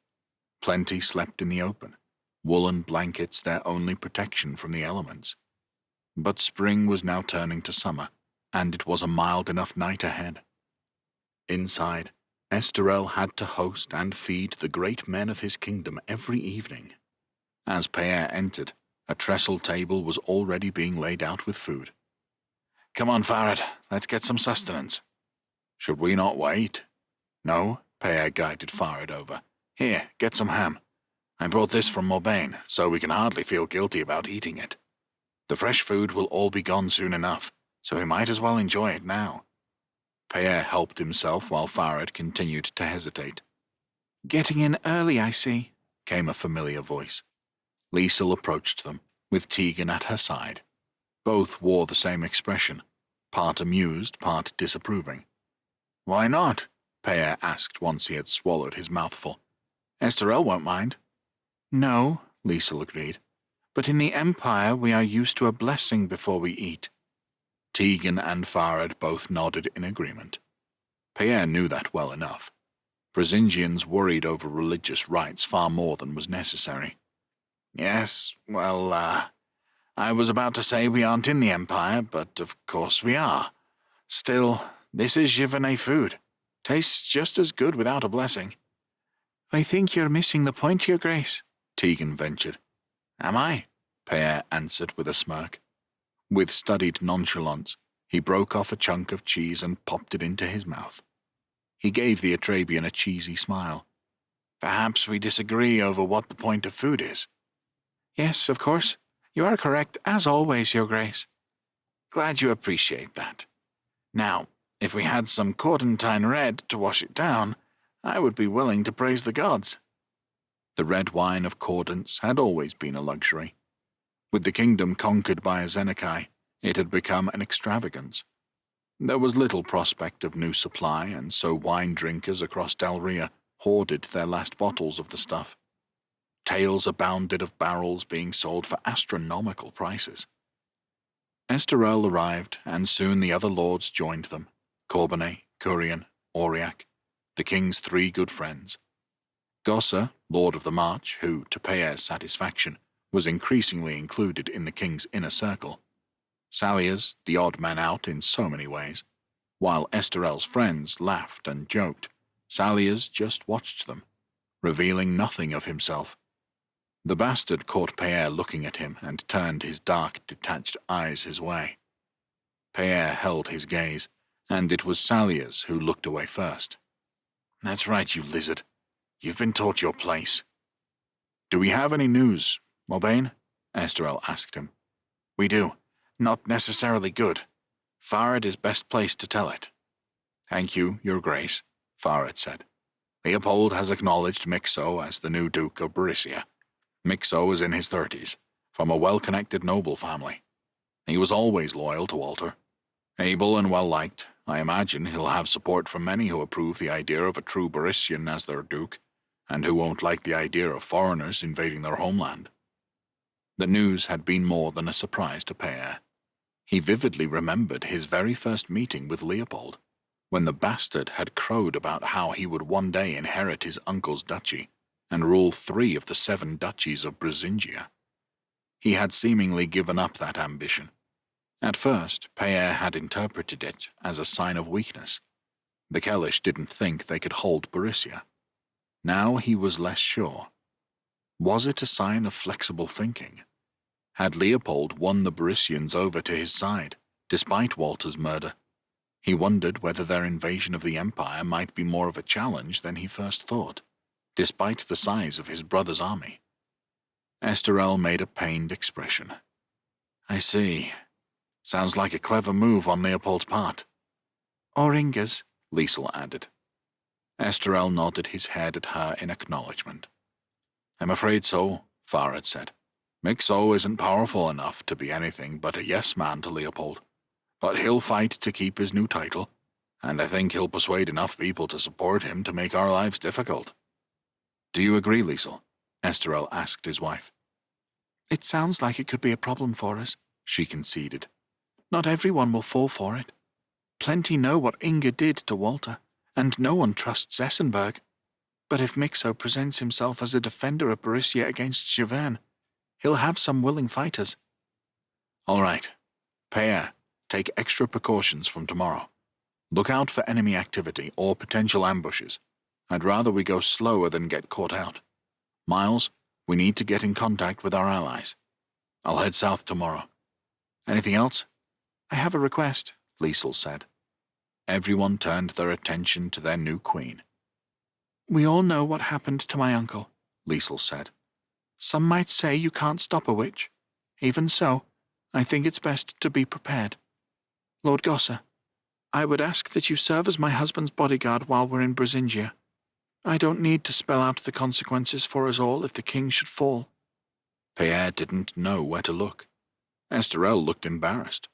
Plenty slept in the open, woolen blankets their only protection from the elements. But spring was now turning to summer, and it was a mild enough night ahead. Inside, Esterel had to host and feed the great men of his kingdom every evening. As Payer entered, a trestle table was already being laid out with food. "Come on, Farad, let's get some sustenance." "Should we not wait?" "No," Payer guided Farad over. "Here, get some ham. I brought this from Morbaine, so we can hardly feel guilty about eating it. The fresh food will all be gone soon enough, so we might as well enjoy it now." Payer helped himself while Farad continued to hesitate. "Getting in early, I see," came a familiar voice. Liesel approached them, with Tegan at her side. Both wore the same expression, part amused, part disapproving. "Why not?" Payer asked once he had swallowed his mouthful. "Esterel won't mind." "No," Liesel agreed. "but in the Empire we are used to a blessing before we eat." Tegan and Farad both nodded in agreement. Payer knew that well enough. Brisingians worried over religious rites far more than was necessary. "Yes, well, I was about to say we aren't in the Empire, but of course we are. Still, this is Giverny food. Tastes just as good without a blessing." "I think you're missing the point, Your Grace," Tegan ventured. "Am I?" Payer answered with a smirk. With studied nonchalance, he broke off a chunk of cheese and popped it into his mouth. He gave the Atrabian a cheesy smile. "Perhaps we disagree over what the point of food is." "Yes, of course. You are correct, as always, Your Grace." "Glad you appreciate that. Now, if we had some Cordentine red to wash it down, I would be willing to praise the gods. The red wine of Cordants had always been a luxury. With the kingdom conquered by a Zenekai, it had become an extravagance. There was little prospect of new supply, and so wine drinkers across Dalria hoarded their last bottles of the stuff. Tales abounded of barrels being sold for astronomical prices. Esterel arrived, and soon the other lords joined them: Corbenet, Curian, Auriac, the king's 3 good friends. Gossa, Lord of the March, who, to Peyr's satisfaction, was increasingly included in the king's inner circle. Saliers, the odd man out in so many ways. While Esterel's friends laughed and joked, Saliers just watched them, revealing nothing of himself. The bastard caught Peyre looking at him and turned his dark, detached eyes his way. Peyre held his gaze, and it was Saliers who looked away first. "That's right, you lizard. You've been taught your place." "Do we have any news, Morbain?" Esterel asked him. "We do. Not necessarily good. Farad is best placed to tell it." "Thank you, your grace," Farad said. "Leopold has acknowledged Mixo as the new Duke of Beryssia. Mixo is in his 30s, from a well-connected noble family. He was always loyal to Walter. Able and well-liked, I imagine he'll have support from many who approve the idea of a true Beryssian as their duke, and who won't like the idea of foreigners invading their homeland." The news had been more than a surprise to Peyre. He vividly remembered his very first meeting with Leopold, when the bastard had crowed about how he would one day inherit his uncle's duchy and rule 3 of the 7 duchies of Brisingia. He had seemingly given up that ambition. At first, Peyre had interpreted it as a sign of weakness. The Kellish didn't think they could hold Beryssia. Now he was less sure. Was it a sign of flexible thinking? Had Leopold won the Beryssians over to his side, despite Walter's murder? He wondered whether their invasion of the Empire might be more of a challenge than he first thought, despite the size of his brother's army. Esterel made a pained expression. "I see. Sounds like a clever move on Leopold's part." "Or Inga's," Liesel added. Esterel nodded his head at her in acknowledgement. "I'm afraid so," Farad said. "Mixo isn't powerful enough to be anything but a yes-man to Leopold, but he'll fight to keep his new title, and I think he'll persuade enough people to support him to make our lives difficult." "Do you agree, Liesel?" Esterel asked his wife. "It sounds like it could be a problem for us," she conceded. "Not everyone will fall for it. Plenty know what Inga did to Walter, and no one trusts Essenberg. But if Mixo presents himself as a defender of Beryssia against Javern, he'll have some willing fighters." "All right. Peyre, take extra precautions from tomorrow. Look out for enemy activity or potential ambushes. I'd rather we go slower than get caught out. Miles, we need to get in contact with our allies. I'll head south tomorrow. Anything else?" "I have a request," Liesel said. Everyone turned their attention to their new queen. "We all know what happened to my uncle," Liesel said. "Some might say you can't stop a witch. Even so, I think it's best to be prepared. Lord Gossa, I would ask that you serve as my husband's bodyguard while we're in Brisingia. I don't need to spell out the consequences for us all if the king should fall." Peyre didn't know where to look. Esterel looked embarrassed.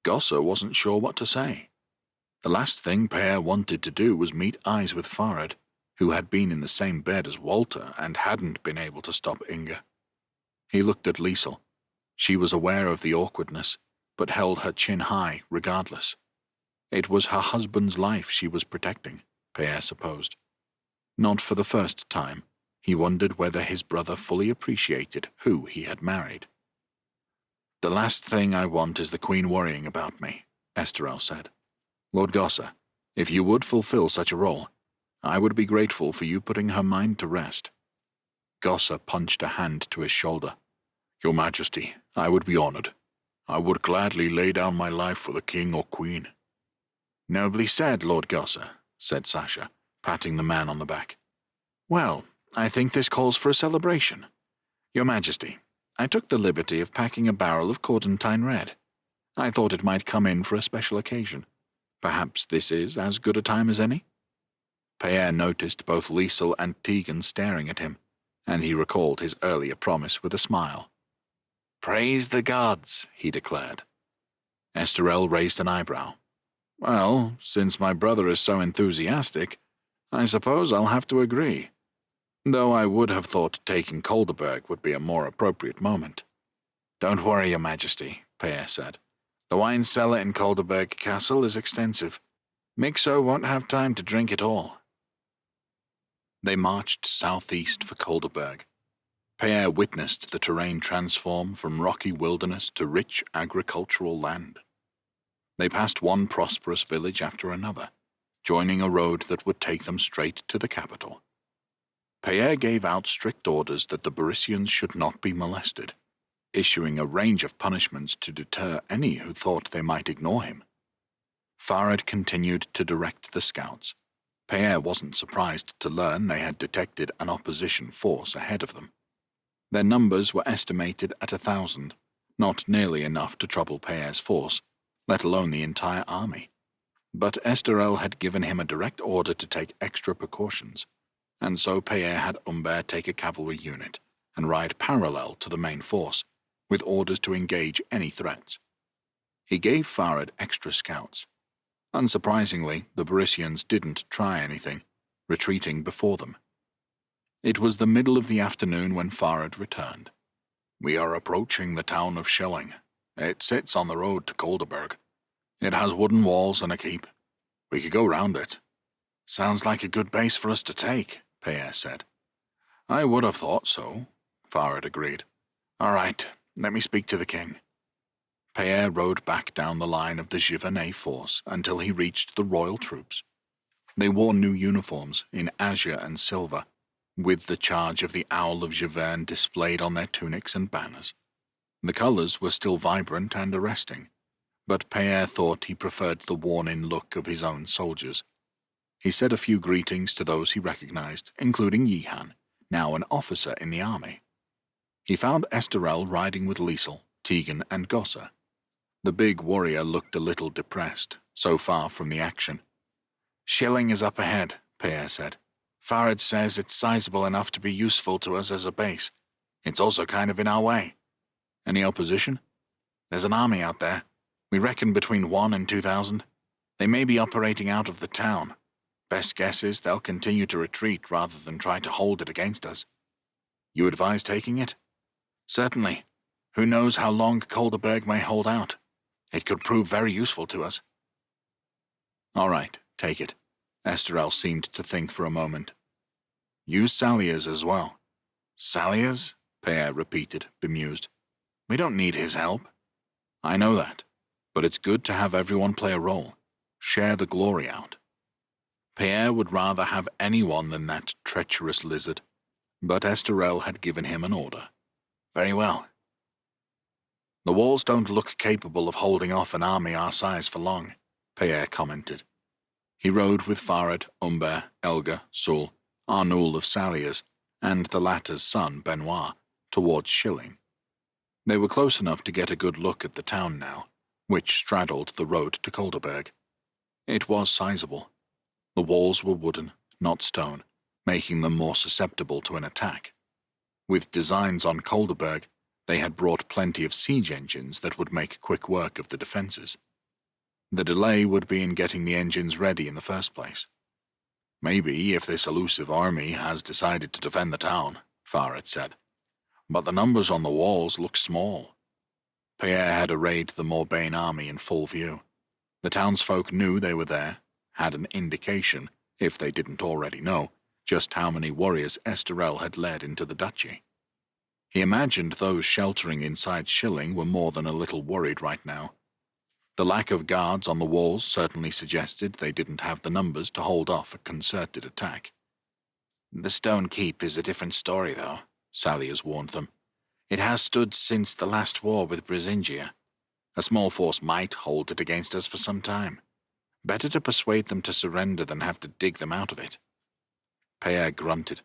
Gossa wasn't sure what to say. The last thing Peyre wanted to do was meet eyes with Farad, who had been in the same bed as Walter and hadn't been able to stop Inga. He looked at Liesel. She was aware of the awkwardness, but held her chin high regardless. It was her husband's life she was protecting, Peyre supposed. Not for the first time, he wondered whether his brother fully appreciated who he had married. "The last thing I want is the Queen worrying about me," Esterel said. "Lord Gossa, if you would fulfill such a role, I would be grateful for you putting her mind to rest." Gossa punched a hand to his shoulder. "Your Majesty, I would be honored. I would gladly lay down my life for the king or queen." "Nobly said, Lord Gossa," said Sasha, patting the man on the back. "Well, I think this calls for a celebration. Your Majesty, I took the liberty of packing a barrel of Cordentine red. I thought it might come in for a special occasion. Perhaps this is as good a time as any? Pierre noticed both Liesel and Tegan staring at him, and he recalled his earlier promise with a smile. "Praise the gods," he declared. Esterel raised an eyebrow. "Well, since my brother is so enthusiastic, I suppose I'll have to agree. Though I would have thought taking Kolderberg would be a more appropriate moment." "Don't worry, Your Majesty," Pierre said. "The wine cellar in Kolderberg Castle is extensive. Mixo won't have time to drink it all." They marched southeast for Kolderberg. Pierre witnessed the terrain transform from rocky wilderness to rich agricultural land. They passed one prosperous village after another, joining a road that would take them straight to the capital. Pierre gave out strict orders that the Barisians should not be molested, issuing a range of punishments to deter any who thought they might ignore him. Farad continued to direct the scouts. Pierre wasn't surprised to learn they had detected an opposition force ahead of them. Their numbers were estimated at 1,000, not nearly enough to trouble Pierre's force, let alone the entire army. But Esterel had given him a direct order to take extra precautions, and so Pierre had Humbert take a cavalry unit and ride parallel to the main force, with orders to engage any threats. He gave Farad extra scouts. Unsurprisingly, the Barisians didn't try anything, retreating before them. It was the middle of the afternoon when Farad returned. "We are approaching the town of Schilling. It sits on the road to Kolderberg. It has wooden walls and a keep. We could go round it." "Sounds like a good base for us to take," Pierre said. "I would have thought so," Farad agreed. "All right, let me speak to the king." Pierre rode back down the line of the Givernet force until he reached the royal troops. They wore new uniforms in azure and silver, with the charge of the Owl of Giverne displayed on their tunics and banners. The colors were still vibrant and arresting, but Pierre thought he preferred the worn-in look of his own soldiers. He said a few greetings to those he recognized, including Yihan, now an officer in the army. He found Esterel riding with Liesel, Tegan, and Gossa. The big warrior looked a little depressed, so far from the action. "Schilling is up ahead," Pierre said. "Farad says it's sizable enough to be useful to us as a base. It's also kind of in our way." "Any opposition?" "There's an army out there. We reckon between 1,000 and 2,000. They may be operating out of the town. Best guess is they'll continue to retreat rather than try to hold it against us." "You advise taking it?" "Certainly. Who knows how long Kolderberg may hold out? It could prove very useful to us." "All right, take it." Esterel seemed to think for a moment. "Use Saliers as well." "Saliers?" Pierre repeated, bemused. "We don't need his help." "I know that, but it's good to have everyone play a role. Share the glory out." Pierre would rather have anyone than that treacherous lizard, but Esterel had given him an order. "Very well." "The walls don't look capable of holding off an army our size for long," Pierre commented. He rode with Farad, Humbert, Elga, Sul, Arnoul of Saliers, and the latter's son, Benoit, towards Schilling. They were close enough to get a good look at the town now, which straddled the road to Kolderberg. It was sizable. The walls were wooden, not stone, making them more susceptible to an attack. With designs on Kolderberg, they had brought plenty of siege engines that would make quick work of the defenses. The delay would be in getting the engines ready in the first place. "Maybe if this elusive army has decided to defend the town," Farad said. "But the numbers on the walls look small." Pierre had arrayed the Morbagne army in full view. The townsfolk knew they were there, had an indication, if they didn't already know, just how many warriors Esterel had led into the duchy. He imagined those sheltering inside Schilling were more than a little worried right now. The lack of guards on the walls certainly suggested they didn't have the numbers to hold off a concerted attack. "The stone keep is a different story, though," Saliers warned them. "It has stood since the last war with Brisingia. A small force might hold it against us for some time. Better to persuade them to surrender than have to dig them out of it." Pierre grunted.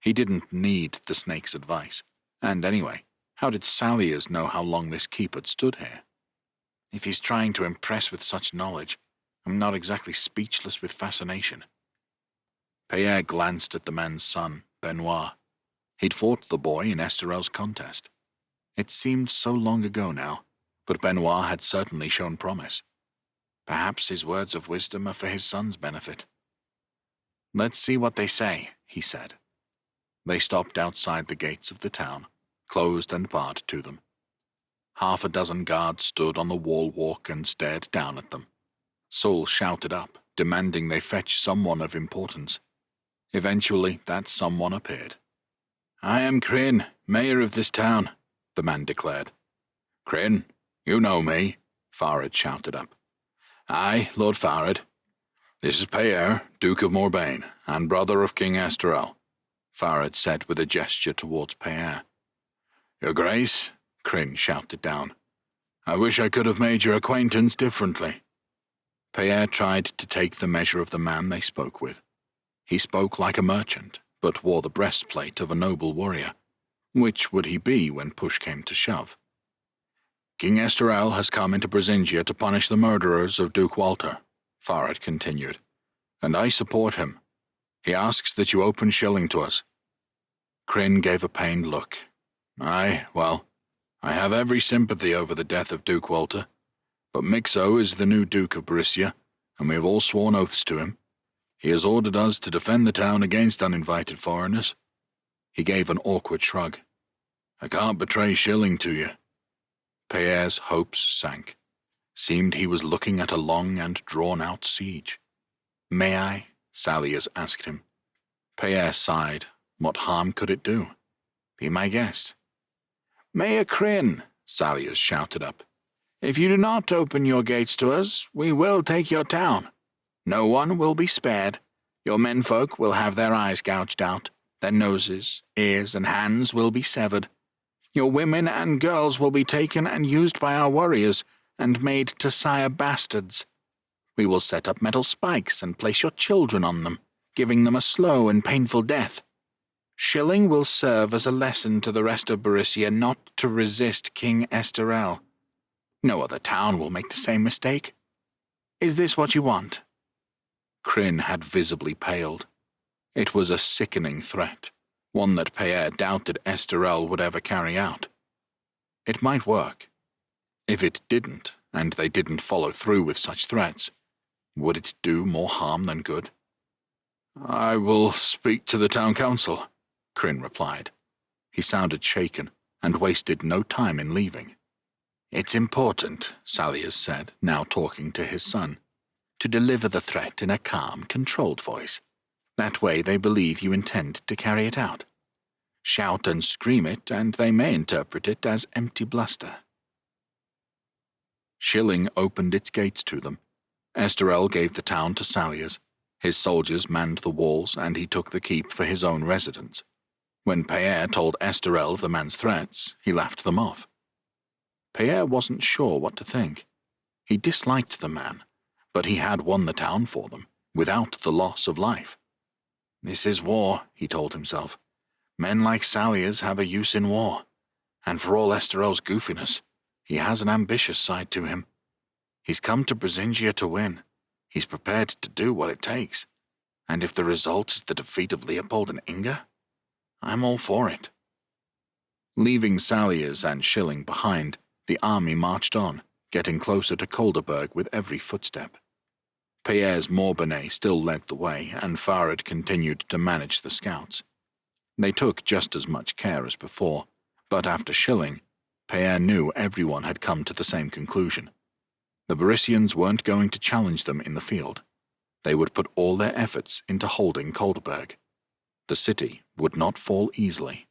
He didn't need the snake's advice. And anyway, how did Saliers know how long this keep had stood here? "If he's trying to impress with such knowledge, I'm not exactly speechless with fascination. Pierre glanced at the man's son, Benoit. He'd fought the boy in Esterel's contest. It seemed so long ago now, but Benoit had certainly shown promise. Perhaps his words of wisdom are for his son's benefit. "Let's see what they say," he said. They stopped outside the gates of the town, closed and barred to them. Half a dozen guards stood on the wall walk and stared down at them. Saul shouted up, demanding they fetch someone of importance. Eventually, that someone appeared. "I am Kryn, mayor of this town," the man declared. "Kryn, you know me," Farid shouted up. "Aye, Lord Farid. This is Pierre, Duke of Morbagne, and brother of King Esterel," Farid said with a gesture towards Pierre. "Your Grace," Kryn shouted down, "I wish I could have made your acquaintance differently." Pierre tried to take the measure of the man they spoke with. He spoke like a merchant, but wore the breastplate of a noble warrior. Which would he be when push came to shove? "King Esterel has come into Brisingia to punish the murderers of Duke Walter," Farid continued, "and I support him. He asks that you open Schilling to us." Kryn gave a pained look. "Aye, well, I have every sympathy over the death of Duke Walter, but Mixo is the new Duke of Berisia, and we have all sworn oaths to him. He has ordered us to defend the town against uninvited foreigners." He gave an awkward shrug. "I can't betray Schilling to you." Pierre's hopes sank. Seemed he was looking at a long and drawn-out siege. "May I?" Saliers asked him. Pierre sighed. What harm could it do? "Be my guest." "Mayor Kryn," Saliers shouted up, "if you do not open your gates to us, we will take your town. No one will be spared. Your menfolk will have their eyes gouged out, their noses, ears, and hands will be severed. Your women and girls will be taken and used by our warriors, and made to sire bastards. We will set up metal spikes and place your children on them, giving them a slow and painful death. Schilling will serve as a lesson to the rest of Berisia not to resist King Esterel. No other town will make the same mistake. Is this what you want?" Kryn had visibly paled. It was a sickening threat, one that Pierre doubted Esterel would ever carry out. It might work. If it didn't, and they didn't follow through with such threats, would it do more harm than good? "I will speak to the town council," Kryn replied. He sounded shaken, and wasted no time in leaving. "It's important," Saliers said, now talking to his son, "to deliver the threat in a calm, controlled voice. That way they believe you intend to carry it out. Shout and scream it, and they may interpret it as empty bluster." Schilling opened its gates to them. Esterel gave the town to Saliers. His soldiers manned the walls, and he took the keep for his own residence. When Pierre told Esterel of the man's threats, he laughed them off. Pierre wasn't sure what to think. He disliked the man, but he had won the town for them, without the loss of life. "This is war," he told himself. "Men like Saliers have a use in war, and for all Esterel's goofiness, he has an ambitious side to him. He's come to Brisingia to win. He's prepared to do what it takes, and if the result is the defeat of Leopold and Inga, I'm all for it." Leaving Saliers and Schilling behind, the army marched on, getting closer to Kolderberg with every footstep. Pierre's Morbagne still led the way, and Farid continued to manage the scouts. They took just as much care as before, but after Schilling, Pierre knew everyone had come to the same conclusion. The Berisians weren't going to challenge them in the field. They would put all their efforts into holding Kolderberg. The city would not fall easily.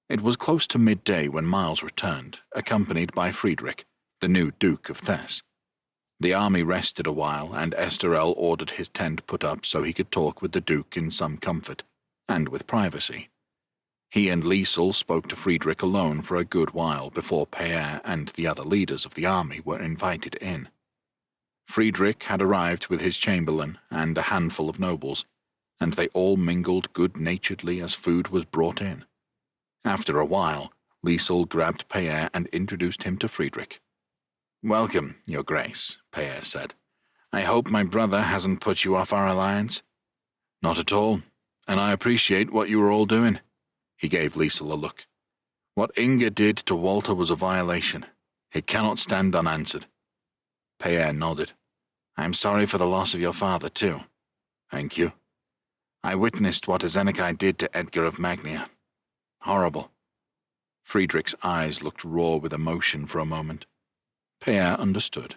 It was close to midday when Miles returned, accompanied by Friedrich, the new Duke of Thess. The army rested a while, and Esterel ordered his tent put up so he could talk with the Duke in some comfort, and with privacy. He and Liesel spoke to Friedrich alone for a good while before Pierre and the other leaders of the army were invited in. Friedrich had arrived with his chamberlain and a handful of nobles, and they all mingled good-naturedly as food was brought in. After a while, Liesel grabbed Pierre and introduced him to Friedrich. "Welcome, Your Grace," Pierre said. I hope my brother hasn't put you off our alliance. Not at all, and I appreciate what you were all doing. He gave Liesel a look. What Inga did to Walter was a violation. It cannot stand unanswered. Pierre nodded. I'm sorry for the loss of your father, too. Thank you. I witnessed what Zenekai did to Edgar of Magnia. Horrible. Friedrich's eyes looked raw with emotion for a moment. Pierre understood.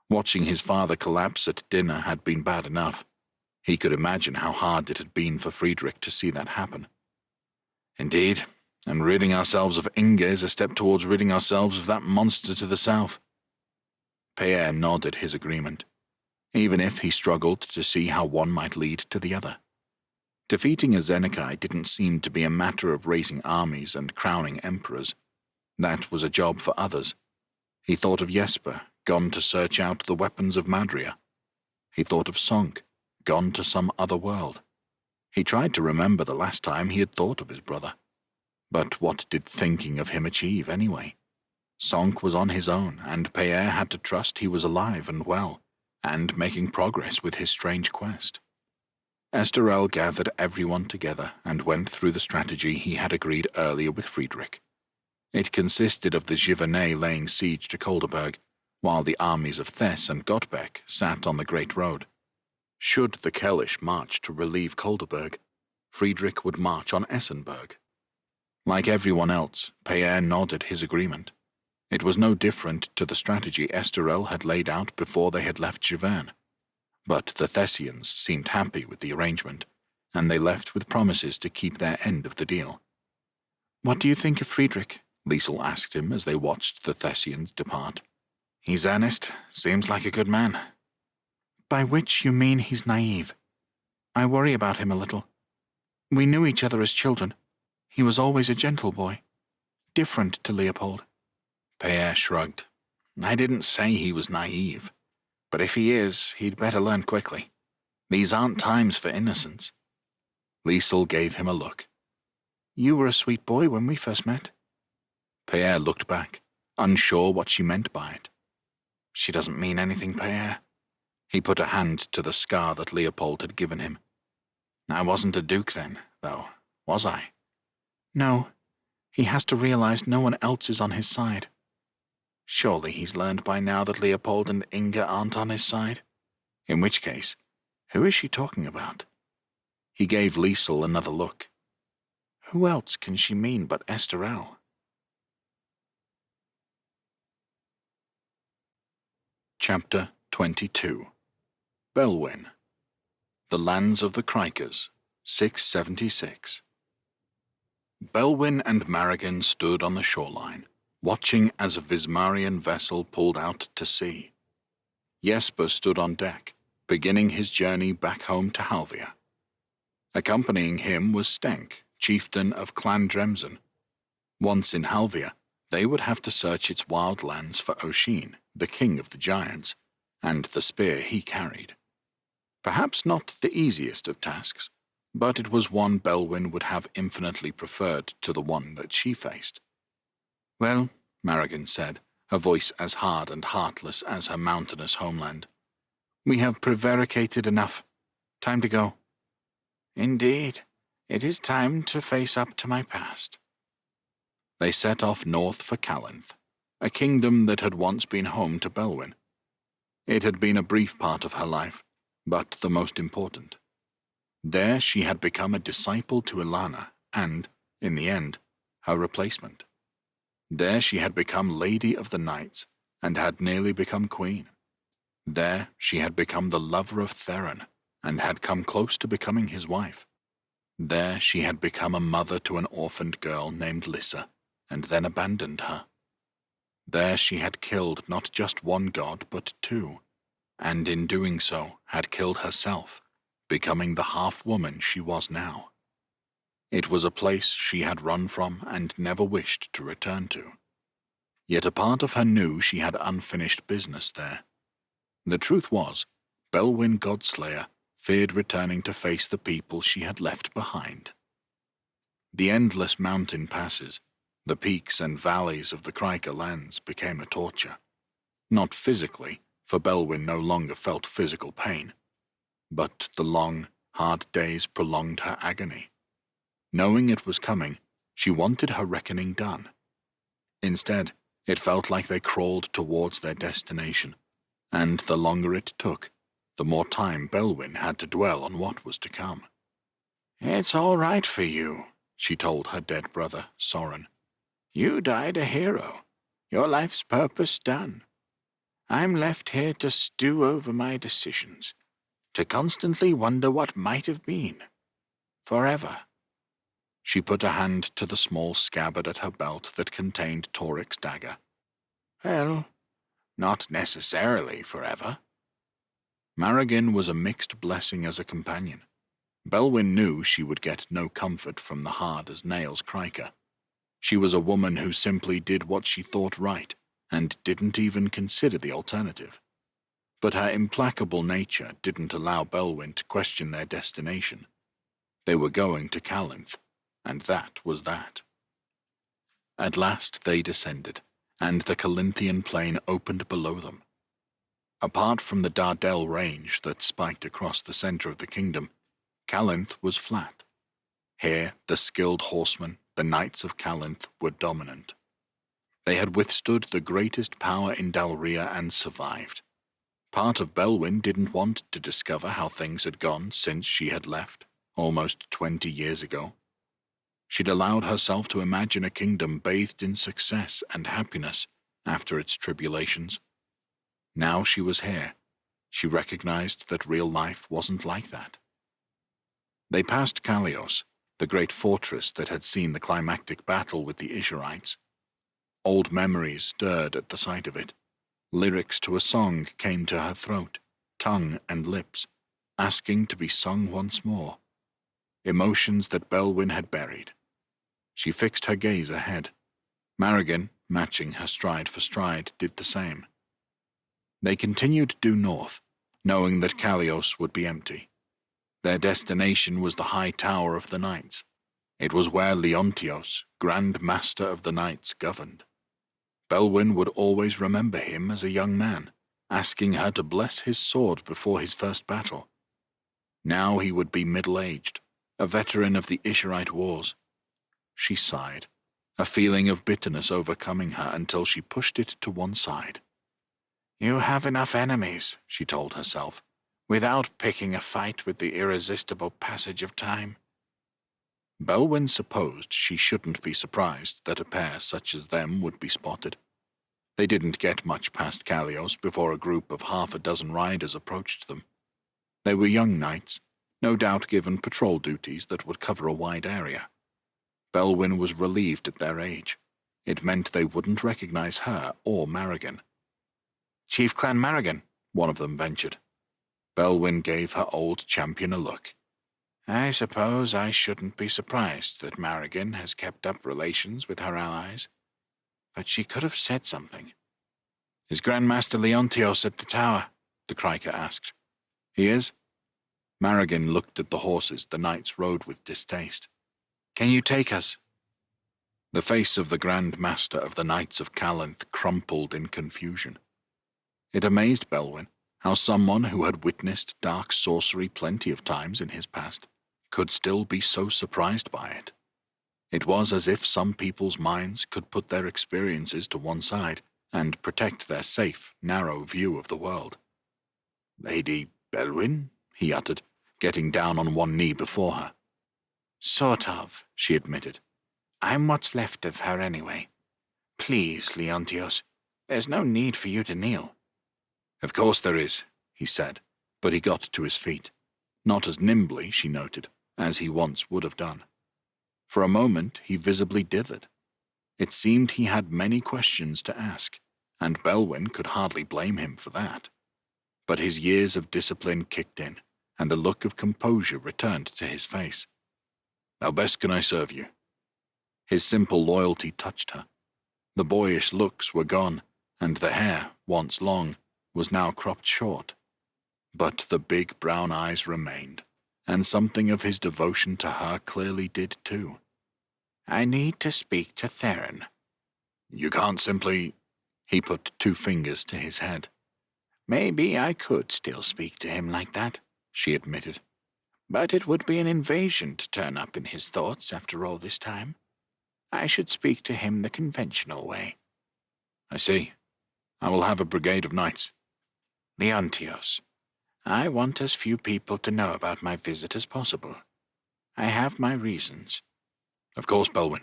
Watching his father collapse at dinner had been bad enough. He could imagine how hard it had been for Friedrich to see that happen. Indeed, and ridding ourselves of Inga is a step towards ridding ourselves of that monster to the south. Pierre nodded his agreement, even if he struggled to see how one might lead to the other. Defeating a Zenekai didn't seem to be a matter of raising armies and crowning emperors. That was a job for others. He thought of Jesper, gone to search out the weapons of Madria. He thought of Sonk, gone to some other world. He tried to remember the last time he had thought of his brother. But what did thinking of him achieve anyway? Sonk was on his own, and Pierre had to trust he was alive and well, and making progress with his strange quest. Esterel gathered everyone together and went through the strategy he had agreed earlier with Friedrich. It consisted of the Givernet laying siege to Kolderberg, while the armies of Thess and Gottbeck sat on the Great Road. Should the Kellish march to relieve Kolderberg, Friedrich would march on Essenberg. Like everyone else, Pierre nodded his agreement. It was no different to the strategy Esterel had laid out before they had left Giverny. But the Thessians seemed happy with the arrangement, and they left with promises to keep their end of the deal. "What do you think of Friedrich?" Liesel asked him as they watched the Thessians depart. "He's earnest. Seems like a good man." "By which you mean he's naive. I worry about him a little. We knew each other as children. He was always a gentle boy. Different to Leopold." Pierre shrugged. "I didn't say he was naive. But if he is, he'd better learn quickly. These aren't times for innocence." Liesel gave him a look. "You were a sweet boy when we first met." Pierre looked back, unsure what she meant by it. "She doesn't mean anything, Pierre." He put a hand to the scar that Leopold had given him. "I wasn't a duke then, though, was I?" "No. He has to realize no one else is on his side." "Surely he's learned by now that Leopold and Inga aren't on his side? In which case, who is she talking about?" He gave Liesel another look. Who else can she mean but Esterel? Chapter 22. Belwyn. The Lands of the Krikers, 676. Belwyn and Marigan stood on the shoreline, watching as a Vismarian vessel pulled out to sea. Jesper stood on deck, beginning his journey back home to Halvia. Accompanying him was Stenk, chieftain of Clan Dremsen. Once in Halvia, they would have to search its wild lands for Oshin, the king of the giants, and the spear he carried. Perhaps not the easiest of tasks, but it was one Belwyn would have infinitely preferred to the one that she faced. "Well," Marigan said, her voice as hard and heartless as her mountainous homeland, "we have prevaricated enough. Time to go." "Indeed, it is time to face up to my past." They set off north for Calenth, a kingdom that had once been home to Belwyn. It had been a brief part of her life, but the most important. There she had become a disciple to Ilana and, in the end, her replacement. There she had become Lady of the Knights and had nearly become queen. There she had become the lover of Theron and had come close to becoming his wife. There she had become a mother to an orphaned girl named Lissa and then abandoned her. There she had killed not just one god but two, and in doing so had killed herself, becoming the half-woman she was now. It was a place she had run from and never wished to return to. Yet a part of her knew she had unfinished business there. The truth was, Belwyn Godslayer feared returning to face the people she had left behind. The endless mountain passes, the peaks and valleys of the Kriker lands became a torture. Not physically, for Belwyn no longer felt physical pain. But the long, hard days prolonged her agony. Knowing it was coming, she wanted her reckoning done. Instead, it felt like they crawled towards their destination, and the longer it took, the more time Belwyn had to dwell on what was to come. "It's all right for you," she told her dead brother, Soren. "You died a hero. Your life's purpose done. I'm left here to stew over my decisions, to constantly wonder what might have been. Forever." She put a hand to the small scabbard at her belt that contained Torik's dagger. "Well, not necessarily forever." Marrigan was a mixed blessing as a companion. Belwyn knew she would get no comfort from the hard-as-nails Kryker. She was a woman who simply did what she thought right, and didn't even consider the alternative. But her implacable nature didn't allow Belwyn to question their destination. They were going to Calinth, and that was that. At last they descended, and the Calinthian plain opened below them. Apart from the Dardel range that spiked across the center of the kingdom, Calinth was flat. Here, the skilled horsemen, the Knights of Calinth, were dominant. They had withstood the greatest power in Dalria and survived. Part of Belwyn didn't want to discover how things had gone since she had left, almost 20 years ago. She'd allowed herself to imagine a kingdom bathed in success and happiness after its tribulations. Now she was here. She recognized that real life wasn't like that. They passed Kalios, the great fortress that had seen the climactic battle with the Isharites. Old memories stirred at the sight of it. Lyrics to a song came to her throat, tongue and lips, asking to be sung once more. Emotions that Belwyn had buried. She fixed her gaze ahead. Marrigan, matching her stride for stride, did the same. They continued due north, knowing that Kalios would be empty. Their destination was the high tower of the knights. It was where Leontios, Grand Master of the Knights, governed. Belwyn would always remember him as a young man, asking her to bless his sword before his first battle. Now he would be middle-aged, a veteran of the Isharite wars. She sighed, a feeling of bitterness overcoming her until she pushed it to one side. "You have enough enemies," she told herself, "without picking a fight with the irresistible passage of time." Belwyn supposed she shouldn't be surprised that a pair such as them would be spotted. They didn't get much past Kalios before a group of half a dozen riders approached them. They were young knights, no doubt given patrol duties that would cover a wide area. Belwyn was relieved at their age. It meant they wouldn't recognize her or Marrigan. "Chief Clan Marrigan," one of them ventured. Belwyn gave her old champion a look. "I suppose I shouldn't be surprised that Marrigan has kept up relations with her allies. But she could have said something." "Is Grandmaster Leontios at the tower?" the Kryker asked. "He is?" Marrigan looked at the horses the knights rode with distaste. "Can you take us?" The face of the Grand Master of the Knights of Calinth crumpled in confusion. It amazed Belwyn how someone who had witnessed dark sorcery plenty of times in his past could still be so surprised by it. It was as if some people's minds could put their experiences to one side and protect their safe, narrow view of the world. "Lady Belwyn?" he uttered, getting down on one knee before her. "Sort of," she admitted. "I'm what's left of her anyway. Please, Leontios, there's no need for you to kneel." "Of course there is," he said, but he got to his feet. Not as nimbly, she noted, as he once would have done. For a moment he visibly dithered. It seemed he had many questions to ask, and Belwyn could hardly blame him for that. But his years of discipline kicked in, and a look of composure returned to his face. "How best can I serve you?" His simple loyalty touched her. The boyish looks were gone, and the hair, once long, was now cropped short. But the big brown eyes remained, and something of his devotion to her clearly did too. "I need to speak to Theron." "You can't simply—" He put 2 fingers to his head. Maybe I could still speak to him like that, she admitted. But it would be an invasion to turn up in his thoughts after all this time. I should speak to him the conventional way. I see. I will have a brigade of knights. Leontios, I want as few people to know about my visit as possible. I have my reasons. Of course, Belwyn.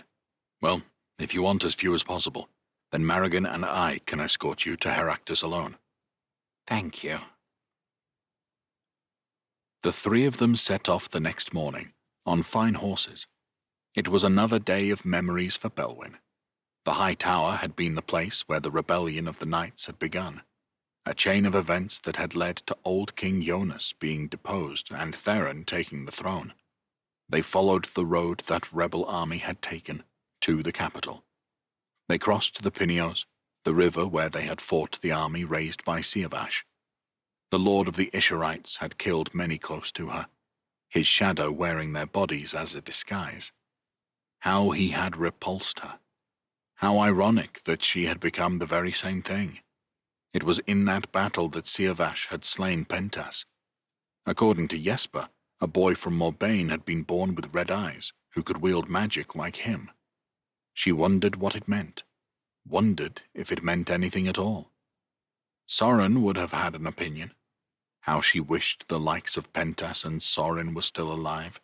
Well, if you want as few as possible, then Marigan and I can escort you to Heractus alone. Thank you. The three of them set off the next morning, on fine horses. It was another day of memories for Belwyn. The High Tower had been the place where the rebellion of the knights had begun, a chain of events that had led to old King Jonas being deposed and Theron taking the throne. They followed the road that rebel army had taken, to the capital. They crossed the Pinios, the river where they had fought the army raised by Siavash. The lord of the Isharites had killed many close to her, his shadow wearing their bodies as a disguise. How he had repulsed her. How ironic that she had become the very same thing. It was in that battle that Siavash had slain Pentas. According to Jesper, a boy from Morbain had been born with red eyes, who could wield magic like him. She wondered what it meant, wondered if it meant anything at all. Sorin would have had an opinion. How she wished the likes of Pentas and Sorin were still alive.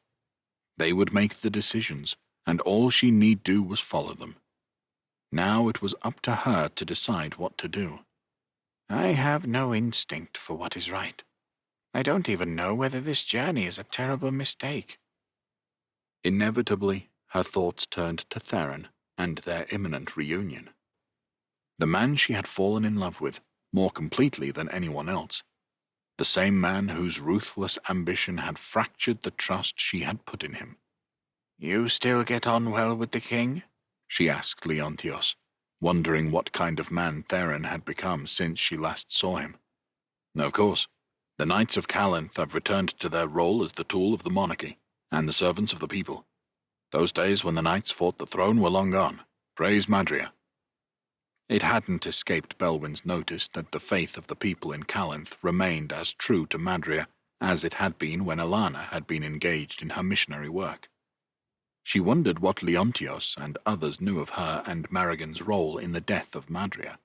They would make the decisions, and all she need do was follow them. Now it was up to her to decide what to do. I have no instinct for what is right. I don't even know whether this journey is a terrible mistake. Inevitably, her thoughts turned to Theron and their imminent reunion. The man she had fallen in love with more completely than anyone else. The same man whose ruthless ambition had fractured the trust she had put in him. You still get on well with the king? She asked Leontios, wondering what kind of man Theron had become since she last saw him. Of course, the Knights of Calanth have returned to their role as the tool of the monarchy and the servants of the people. Those days when the knights fought the throne were long gone. Praise Madria. It hadn't escaped Belwyn's notice that the faith of the people in Calanth remained as true to Madria as it had been when Alana had been engaged in her missionary work. She wondered what Leontios and others knew of her and Marigan's role in the death of Madria.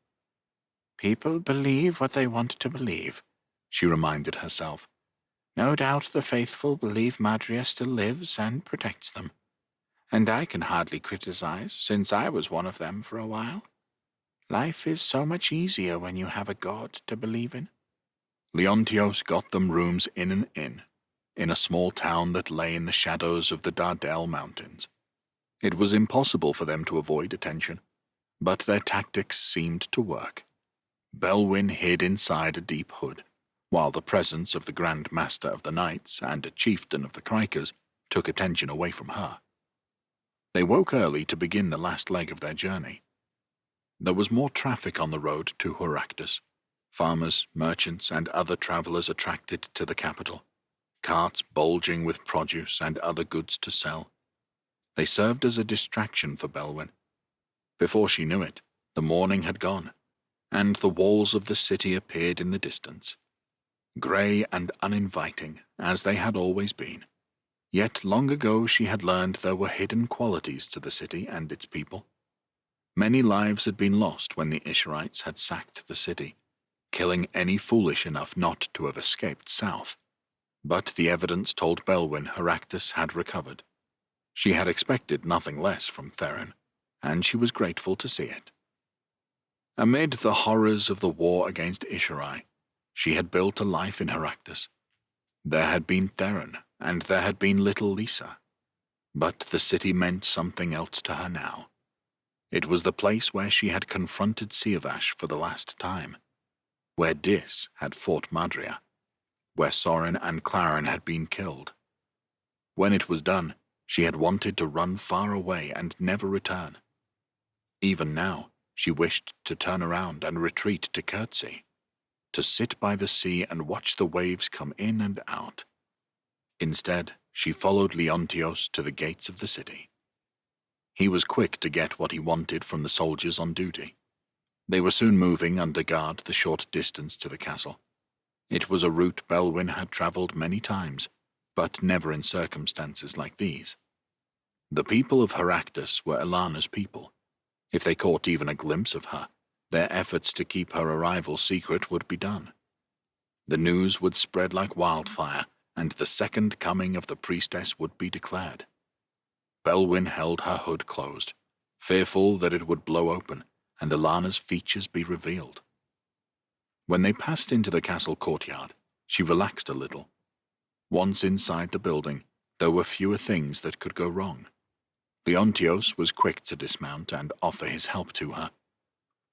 People believe what they want to believe, she reminded herself. No doubt the faithful believe Madria still lives and protects them. And I can hardly criticize, since I was one of them for a while. Life is so much easier when you have a god to believe in. Leontios got them rooms in an inn, in a small town that lay in the shadows of the Dardel Mountains. It was impossible for them to avoid attention, but their tactics seemed to work. Belwyn hid inside a deep hood, while the presence of the Grand Master of the Knights and a chieftain of the Krikers took attention away from her. They woke early to begin the last leg of their journey. There was more traffic on the road to Heractus. Farmers, merchants, and other travelers attracted to the capital, carts bulging with produce and other goods to sell. They served as a distraction for Belwyn. Before she knew it, the morning had gone, and the walls of the city appeared in the distance, grey and uninviting, as they had always been. Yet long ago she had learned there were hidden qualities to the city and its people. Many lives had been lost when the Isharites had sacked the city, killing any foolish enough not to have escaped south. But the evidence told Belwyn Heractus had recovered. She had expected nothing less from Theron, and she was grateful to see it. Amid the horrors of the war against Ishari, she had built a life in Heractus. There had been Theron, and there had been little Lisa. But the city meant something else to her now. It was the place where she had confronted Siavash for the last time, where Dis had fought Madria, where Sorin and Claren had been killed. When it was done, she had wanted to run far away and never return. Even now, she wished to turn around and retreat to Curtsey, to sit by the sea and watch the waves come in and out. Instead, she followed Leontios to the gates of the city. He was quick to get what he wanted from the soldiers on duty. They were soon moving under guard the short distance to the castle, It was a route Belwyn had travelled many times, but never in circumstances like these. The people of Heractus were Elana's people. If they caught even a glimpse of her, their efforts to keep her arrival secret would be done. The news would spread like wildfire, and the second coming of the priestess would be declared. Belwyn held her hood closed, fearful that it would blow open and Elana's features be revealed. When they passed into the castle courtyard, she relaxed a little. Once inside the building, there were fewer things that could go wrong. Leontios was quick to dismount and offer his help to her.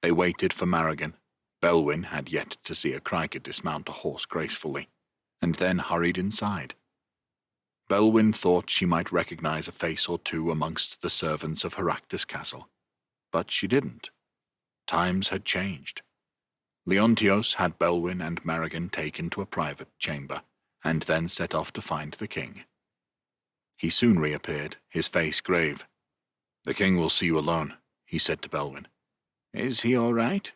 They waited for Marrigan. Belwyn had yet to see a Criker dismount a horse gracefully, and then hurried inside. Belwyn thought she might recognize a face or two amongst the servants of Heractus Castle, but she didn't. Times had changed. Leontios had Belwyn and Marrigan taken to a private chamber, and then set off to find the king. He soon reappeared, his face grave. "The king will see you alone," he said to Belwyn. "Is he all right?"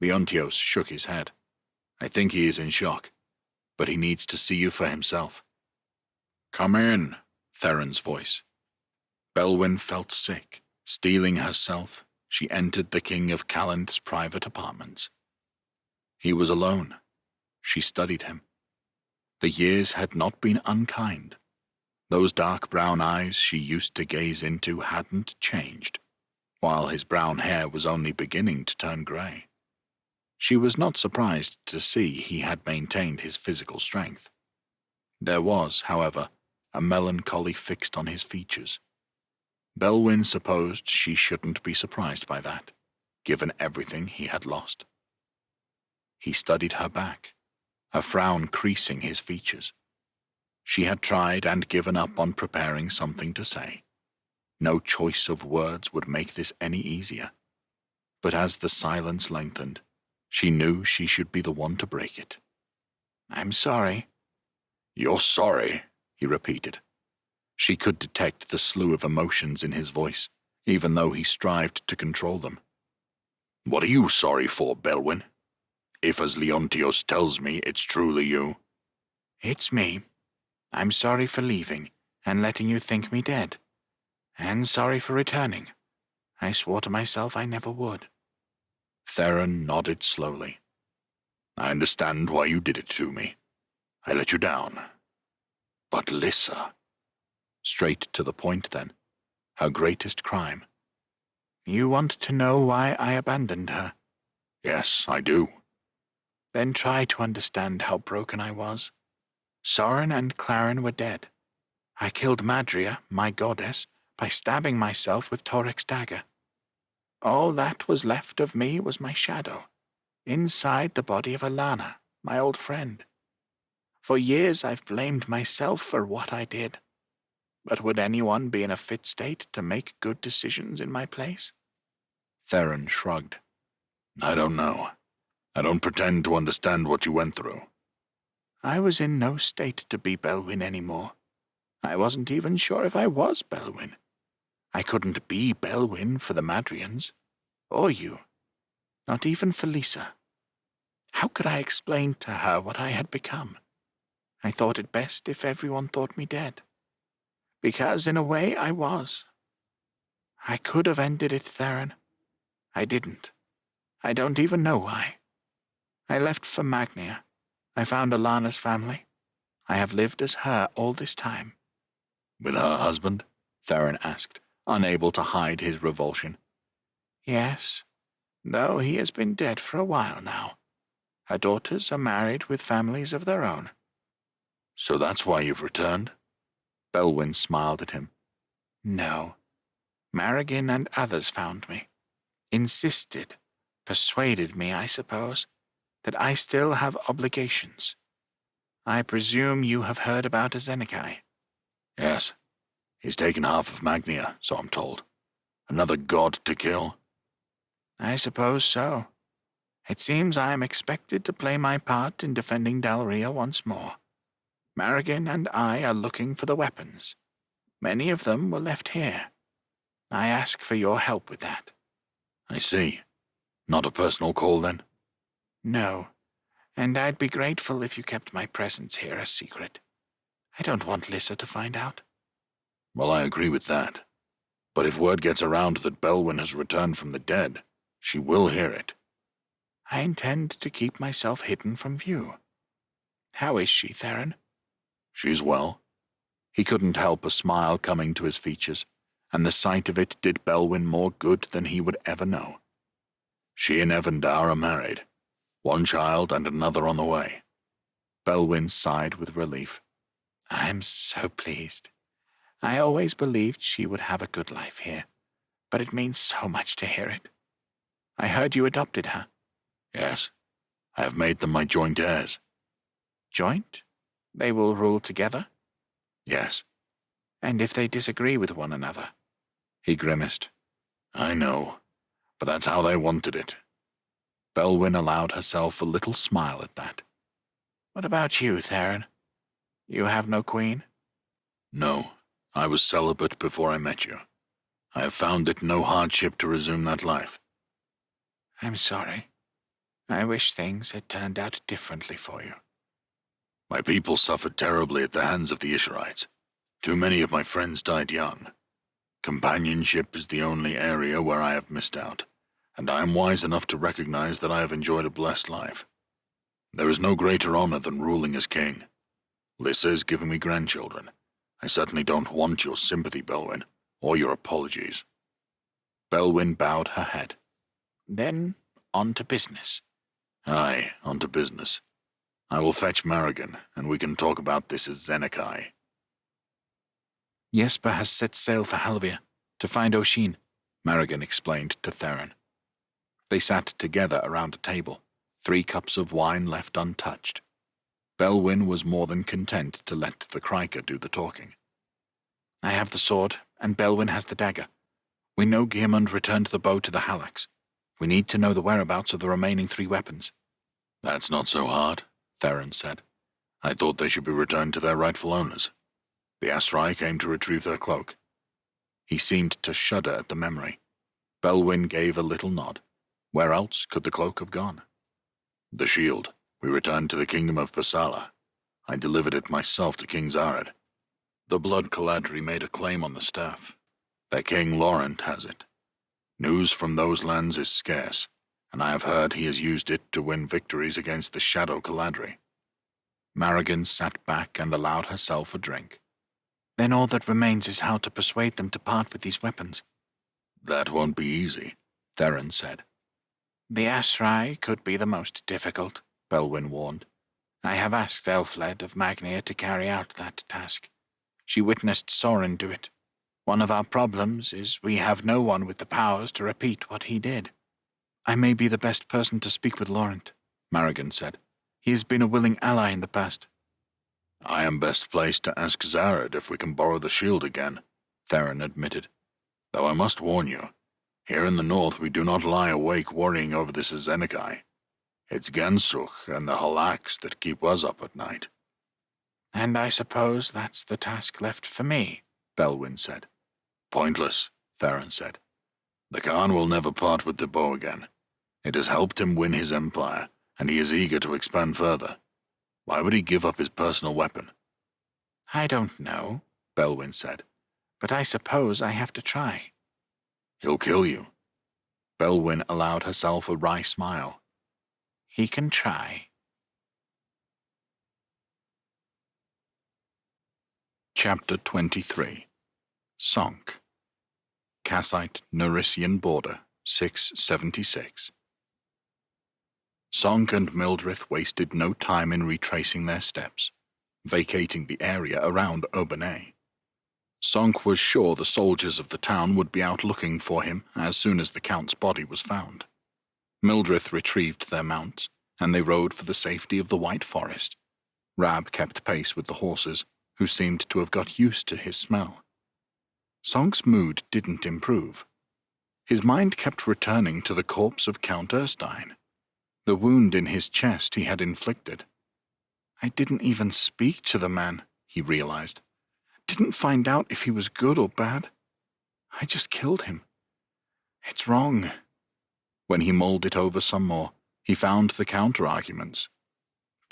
Leontios shook his head. "I think he is in shock, but he needs to see you for himself." "Come in," Theron's voice. Belwyn felt sick. Steeling herself, she entered the King of Calenth's private apartments. He was alone. She studied him. The years had not been unkind. Those dark brown eyes she used to gaze into hadn't changed, while his brown hair was only beginning to turn grey. She was not surprised to see he had maintained his physical strength. There was, however, a melancholy fixed on his features. Belwyn supposed she shouldn't be surprised by that, given everything he had lost. He studied her back, a frown creasing his features. She had tried and given up on preparing something to say. No choice of words would make this any easier. But as the silence lengthened, she knew she should be the one to break it. "I'm sorry." "You're sorry," he repeated. She could detect the slew of emotions in his voice, even though he strived to control them. "What are you sorry for, Belwyn? If, as Leontios tells me, it's truly you." "It's me. I'm sorry for leaving and letting you think me dead. And sorry for returning. I swore to myself I never would." Theron nodded slowly. "I understand why you did it to me. I let you down. But Lissa—" Straight to the point, then. Her greatest crime. "You want to know why I abandoned her?" "Yes, I do." "Then try to understand how broken I was. Soren and Claren were dead. I killed Madria, my goddess, by stabbing myself with Torrek's dagger. All that was left of me was my shadow, inside the body of Elana, my old friend. For years I've blamed myself for what I did. But would anyone be in a fit state to make good decisions in my place?" Theron shrugged. "I don't know. I don't pretend to understand what you went through." I was in no state to be Belwyn anymore. I wasn't even sure if I was Belwyn. I couldn't be Belwyn for the Madrians, or you, not even for Lissa. How could I explain to her what I had become? I thought it best if everyone thought me dead. Because in a way I was. I could have ended it, Theron. I didn't. I don't even know why. I left for Magnia. I found Alana's family. I have lived as her all this time." "With her husband?" Theron asked, unable to hide his revulsion. "Yes, though he has been dead for a while now. Her daughters are married with families of their own." "So that's why you've returned?" Belwyn smiled at him. "No. Marrigan and others found me. Insisted, persuaded me, I suppose, that I still have obligations. I presume you have heard about Azenikai." "Yes. He's taken half of Magnia, so I'm told. Another god to kill." "I suppose so. It seems I am expected to play my part in defending Dalria once more. Marrigan and I are looking for the weapons. Many of them were left here. I ask for your help with that." "I see. Not a personal call, then?" "No. And I'd be grateful if you kept my presence here a secret. I don't want Lissa to find out. Well, I agree with that. But if word gets around that Belwyn has returned from the dead, she will hear it. I intend to keep myself hidden from view. How is she, Theron? She's well. He couldn't help a smile coming to his features, and the sight of it did Belwyn more good than he would ever know. She and Evandar are married, one child and another on the way. Belwyn sighed with relief. I'm so pleased. I always believed she would have a good life here, but it means so much to hear it. I heard you adopted her. Yes, I have made them my joint heirs. Joint? They will rule together? Yes. And if they disagree with one another? He grimaced. I know, but that's how they wanted it. Belwyn allowed herself a little smile at that. What about you, Theron? You have no queen? No, I was celibate before I met you. I have found it no hardship to resume that life. I'm sorry. I wish things had turned out differently for you. My people suffered terribly at the hands of the Isharites. Too many of my friends died young. Companionship is the only area where I have missed out, and I am wise enough to recognize that I have enjoyed a blessed life. There is no greater honor than ruling as king. Lissa is giving me grandchildren. I certainly don't want your sympathy, Belwyn, or your apologies. Belwyn bowed her head. Then, on to business. Aye, on to business. I will fetch Marigan, and we can talk about this as Zenekai. Jesper has set sail for Halvia, to find Oshin, Marigan explained to Theron. They sat together around a table, 3 cups of wine left untouched. Belwyn was more than content to let the Kryker do the talking. I have the sword, and Belwyn has the dagger. We know Geirmund returned the bow to the Halax. We need to know the whereabouts of the remaining 3 weapons. That's not so hard, Theron said. I thought they should be returned to their rightful owners. The Asrai came to retrieve their cloak. He seemed to shudder at the memory. Belwyn gave a little nod. Where else could the cloak have gone? The shield. We returned to the kingdom of Passala. I delivered it myself to King Zared. The Blood Caladri made a claim on the staff. Their king Laurent has it. News from those lands is scarce, and I have heard he has used it to win victories against the Shadow Caladri. Marigan sat back and allowed herself a drink. Then all that remains is how to persuade them to part with these weapons. That won't be easy, Theron said. The Asrai could be the most difficult, Belwyn warned. I have asked Elfled of Magnia to carry out that task. She witnessed Sorin do it. One of our problems is we have no one with the powers to repeat what he did. I may be the best person to speak with Laurent, Marigan said. He has been a willing ally in the past. I am best placed to ask Zared if we can borrow the shield again, Theron admitted. Though I must warn you, here in the north we do not lie awake worrying over this Zenekai. It's Gansuk and the Halax that keep us up at night. And I suppose that's the task left for me, Belwyn said. Pointless, Theron said. The Khan will never part with the bow again. It has helped him win his empire, and he is eager to expand further. Why would he give up his personal weapon? I don't know, Belwyn said, but I suppose I have to try. He'll kill you. Belwyn allowed herself a wry smile. He can try. Chapter 23. Sonk. Kassite Nerisian border, 676. Sonk and Mildrith wasted no time in retracing their steps, vacating the area around Aubenay. Sonk was sure the soldiers of the town would be out looking for him as soon as the Count's body was found. Mildrith retrieved their mounts, and they rode for the safety of the White Forest. Rab kept pace with the horses, who seemed to have got used to his smell. Sonk's mood didn't improve. His mind kept returning to the corpse of Count Erstein, the wound in his chest he had inflicted. I didn't even speak to the man, he realized. Didn't find out if he was good or bad. I just killed him. It's wrong. When he mulled it over some more, he found the counter-arguments.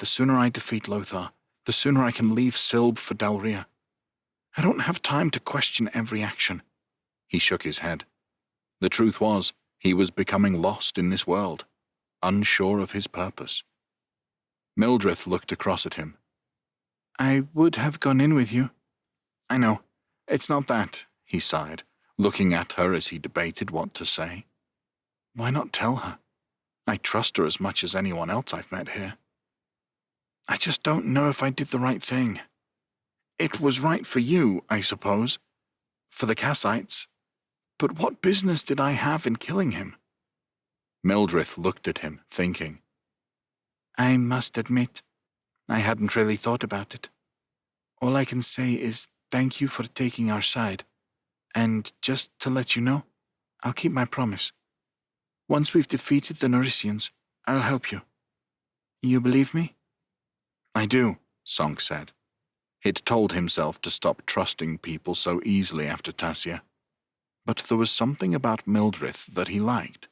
the sooner I defeat Lothar, the sooner I can leave Silb for Dalria. I don't have time to question every action." He shook his head. The truth was, he was becoming lost in this world, unsure of his purpose. Mildred looked across at him. "I would have gone in with you." "I know. It's not that," he sighed, looking at her as he debated what to say. "Why not tell her? I trust her as much as anyone else I've met here. I just don't know if I did the right thing. It was right for you, I suppose, for the Kassites, but what business did I have in killing him?" Mildred looked at him, thinking. "I must admit, I hadn't really thought about it. All I can say is thank you for taking our side, and just to let you know, I'll keep my promise. Once we've defeated the Narisians, I'll help you. You believe me?" "I do," Song said. He'd told himself to stop trusting people so easily after Tassia. But there was something about Mildred that he liked.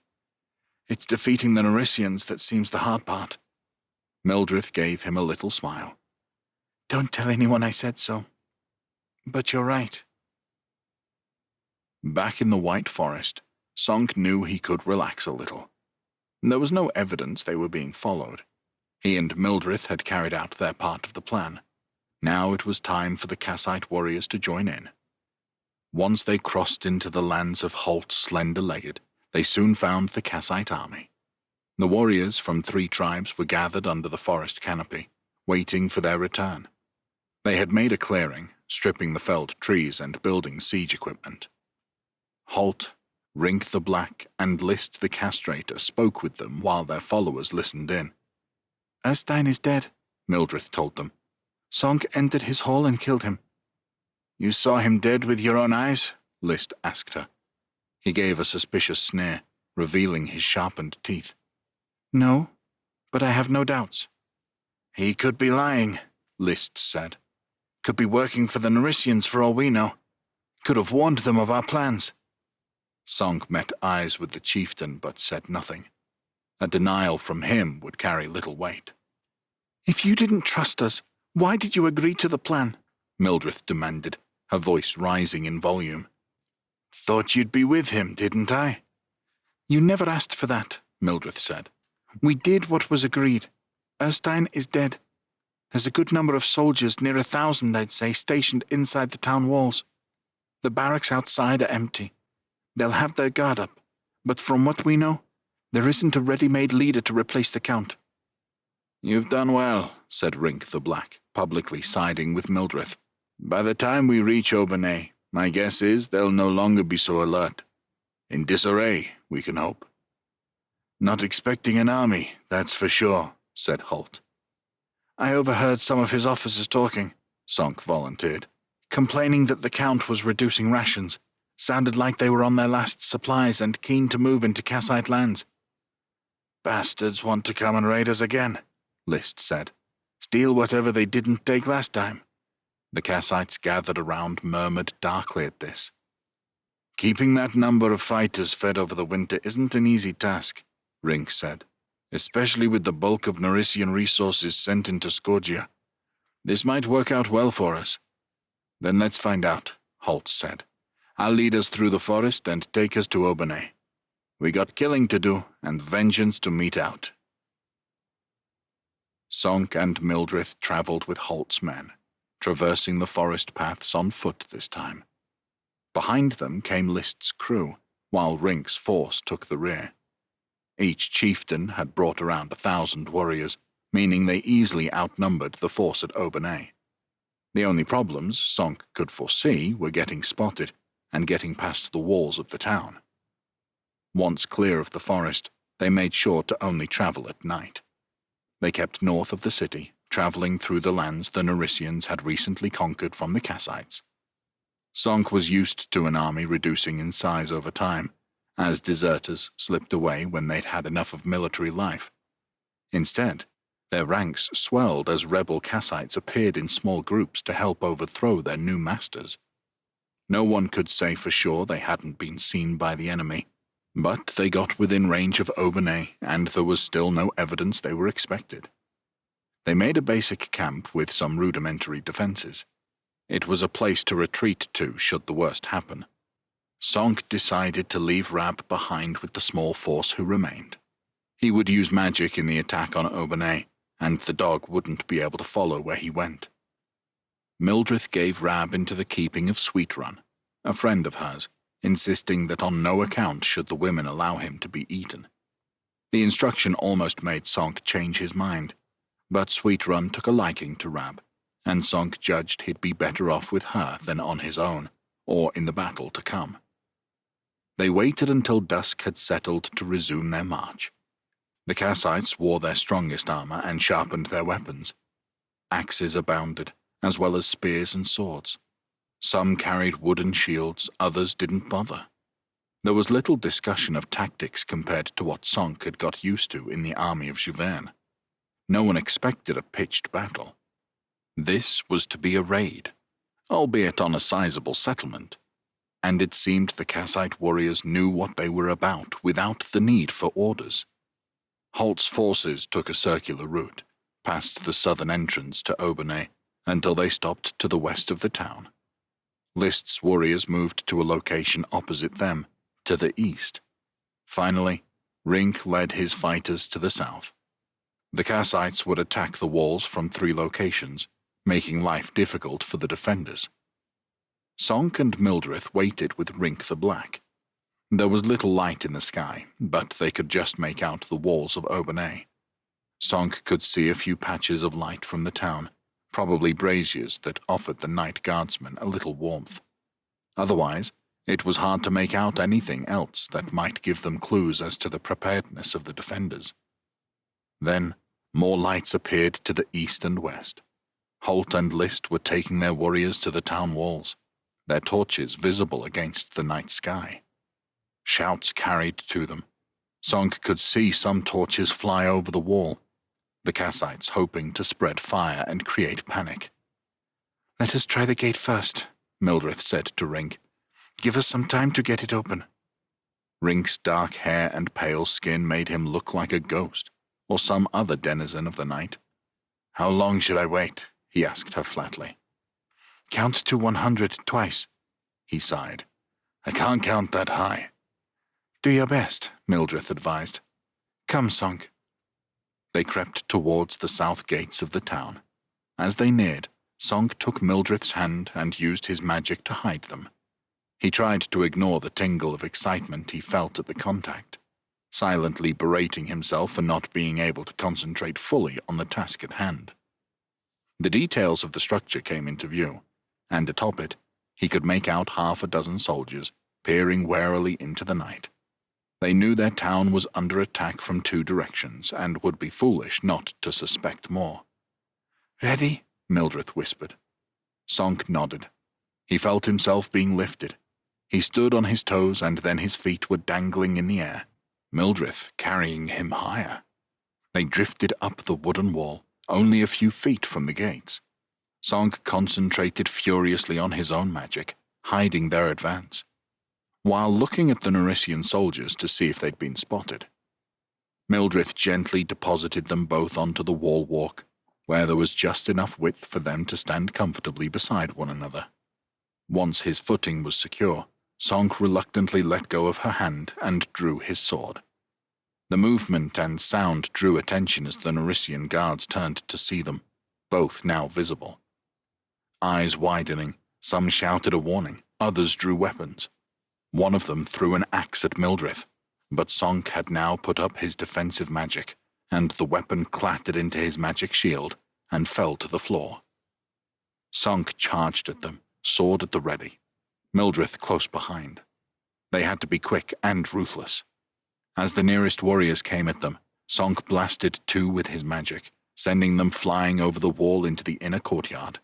"It's defeating the Narisians that seems the hard part." Mildred gave him a little smile. "Don't tell anyone I said so. But you're right." Back in the White Forest, Song knew he could relax a little. There was no evidence they were being followed. He and Mildred had carried out their part of the plan. Now it was time for the Kassite warriors to join in. Once they crossed into the lands of Holt Slender-Legged, they soon found the Kassite army. The warriors from 3 tribes were gathered under the forest canopy, waiting for their return. They had made a clearing, stripping the felled trees and building siege equipment. Holt, Rink the Black, and List the Castrator spoke with them while their followers listened in. "Erstein is dead," Mildred told them. "Song entered his hall and killed him." "You saw him dead with your own eyes?" List asked her. He gave a suspicious sneer, revealing his sharpened teeth. "No, but I have no doubts." "He could be lying," List said. "Could be working for the Narisians for all we know. Could have warned them of our plans." Song met eyes with the chieftain but said nothing. A denial from him would carry little weight. "If you didn't trust us, why did you agree to the plan?" Mildred demanded, her voice rising in volume. "Thought you'd be with him, didn't I?" "You never asked for that," Mildred said. "We did what was agreed. Erstein is dead. There's a good number of soldiers, near 1,000, I'd say, stationed inside the town walls. The barracks outside are empty. They'll have their guard up, but from what we know, there isn't a ready-made leader to replace the Count." "You've done well," said Rink the Black, publicly siding with Mildred. "By the time we reach Obanay, my guess is they'll no longer be so alert. In disarray, we can hope." "Not expecting an army, that's for sure," said Holt. "I overheard some of his officers talking," Sonk volunteered, "complaining that the Count was reducing rations. Sounded like they were on their last supplies and keen to move into Kassite lands." "Bastards want to come and raid us again," List said. "Steal whatever they didn't take last time." The Kassites gathered around murmured darkly at this. "Keeping that number of fighters fed over the winter isn't an easy task," Rink said, "especially with the bulk of Narisian resources sent into Skorgia. This might work out well for us." "Then let's find out," Holt said. "I'll lead us through the forest and take us to Obanay. We got killing to do and vengeance to mete out." Sonk and Mildred traveled with Holt's men, traversing the forest paths on foot this time. Behind them came List's crew, while Rink's force took the rear. Each chieftain had brought around 1,000 warriors, meaning they easily outnumbered the force at Obanay. The only problems Sonk could foresee were getting spotted and getting past the walls of the town. Once clear of the forest, they made sure to only travel at night. They kept north of the city, traveling through the lands the Narisians had recently conquered from the Kassites. Sonk was used to an army reducing in size over time, as deserters slipped away when they'd had enough of military life. Instead, their ranks swelled as rebel Kassites appeared in small groups to help overthrow their new masters. No one could say for sure they hadn't been seen by the enemy, but they got within range of Obanay, and there was still no evidence they were expected. They made a basic camp with some rudimentary defenses. It was a place to retreat to should the worst happen. Sonk decided to leave Rab behind with the small force who remained. He would use magic in the attack on Obanay, and the dog wouldn't be able to follow where he went. Mildred gave Rab into the keeping of Sweetrun, a friend of hers, insisting that on no account should the women allow him to be eaten. The instruction almost made Sonk change his mind, but Sweetrun took a liking to Rab, and Sonk judged he'd be better off with her than on his own, or in the battle to come. They waited until dusk had settled to resume their march. The Kassites wore their strongest armor and sharpened their weapons. Axes abounded, as well as spears and swords. Some carried wooden shields, others didn't bother. There was little discussion of tactics compared to what Sonk had got used to in the army of Juverne. No one expected a pitched battle. This was to be a raid, albeit on a sizable settlement, and it seemed the Kassite warriors knew what they were about without the need for orders. Holt's forces took a circular route, past the southern entrance to Obanay, until they stopped to the west of the town. List's warriors moved to a location opposite them, to the east. Finally, Rink led his fighters to the south. The Kassites would attack the walls from 3 locations, making life difficult for the defenders. Sonk and Mildred waited with Rink the Black. There was little light in the sky, but they could just make out the walls of Obanay. Sonk could see a few patches of light from the town, probably braziers that offered the night guardsmen a little warmth. Otherwise, it was hard to make out anything else that might give them clues as to the preparedness of the defenders. Then, more lights appeared to the east and west. Holt and List were taking their warriors to the town walls, their torches visible against the night sky. Shouts carried to them. Sonk could see some torches fly over the wall, the Kassites hoping to spread fire and create panic. "Let us try the gate first," Mildred said to Rink. "Give us some time to get it open." Rink's dark hair and pale skin made him look like a ghost, or some other denizen of the night. "How long should I wait?" he asked her flatly. "Count to 100 twice," he sighed. "I can't count that high." "Do your best," Mildred advised. "Come, Sonk." They crept towards the south gates of the town. As they neared, Sonk took Mildred's hand and used his magic to hide them. He tried to ignore the tingle of excitement he felt at the contact, silently berating himself for not being able to concentrate fully on the task at hand. The details of the structure came into view, and atop it, he could make out 6 soldiers, peering warily into the night. They knew their town was under attack from 2 directions, and would be foolish not to suspect more. "Ready?" Mildred whispered. Sonk nodded. He felt himself being lifted. He stood on his toes, and then his feet were dangling in the air, Mildred carrying him higher. They drifted up the wooden wall, only a few feet from the gates. Sonk concentrated furiously on his own magic, hiding their advance, while looking at the Narician soldiers to see if they'd been spotted. Mildred gently deposited them both onto the wall walk, where there was just enough width for them to stand comfortably beside one another. Once his footing was secure, Sonk reluctantly let go of her hand and drew his sword. The movement and sound drew attention as the Narician guards turned to see them, both now visible. Eyes widening, some shouted a warning, others drew weapons. One of them threw an axe at Mildred, but Sonk had now put up his defensive magic, and the weapon clattered into his magic shield and fell to the floor. Sonk charged at them, sword at the ready, Mildred close behind. They had to be quick and ruthless. As the nearest warriors came at them, Sonk blasted 2 with his magic, sending them flying over the wall into the inner courtyard.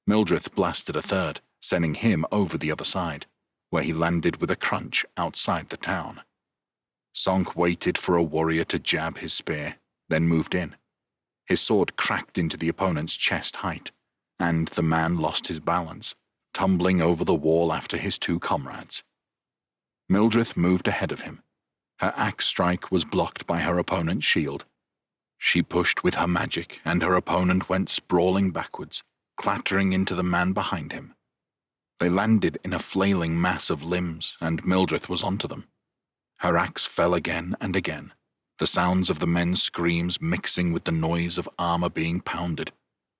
Mildred blasted a 3rd, sending him over the other side, where he landed with a crunch outside the town. Sonk waited for a warrior to jab his spear, then moved in. His sword cracked into the opponent's chest height, and the man lost his balance, tumbling over the wall after his 2 comrades. Mildred moved ahead of him. Her axe strike was blocked by her opponent's shield. She pushed with her magic, and her opponent went sprawling backwards, clattering into the man behind him. They landed in a flailing mass of limbs, and Mildred was onto them. Her axe fell again and again, the sounds of the men's screams mixing with the noise of armor being pounded,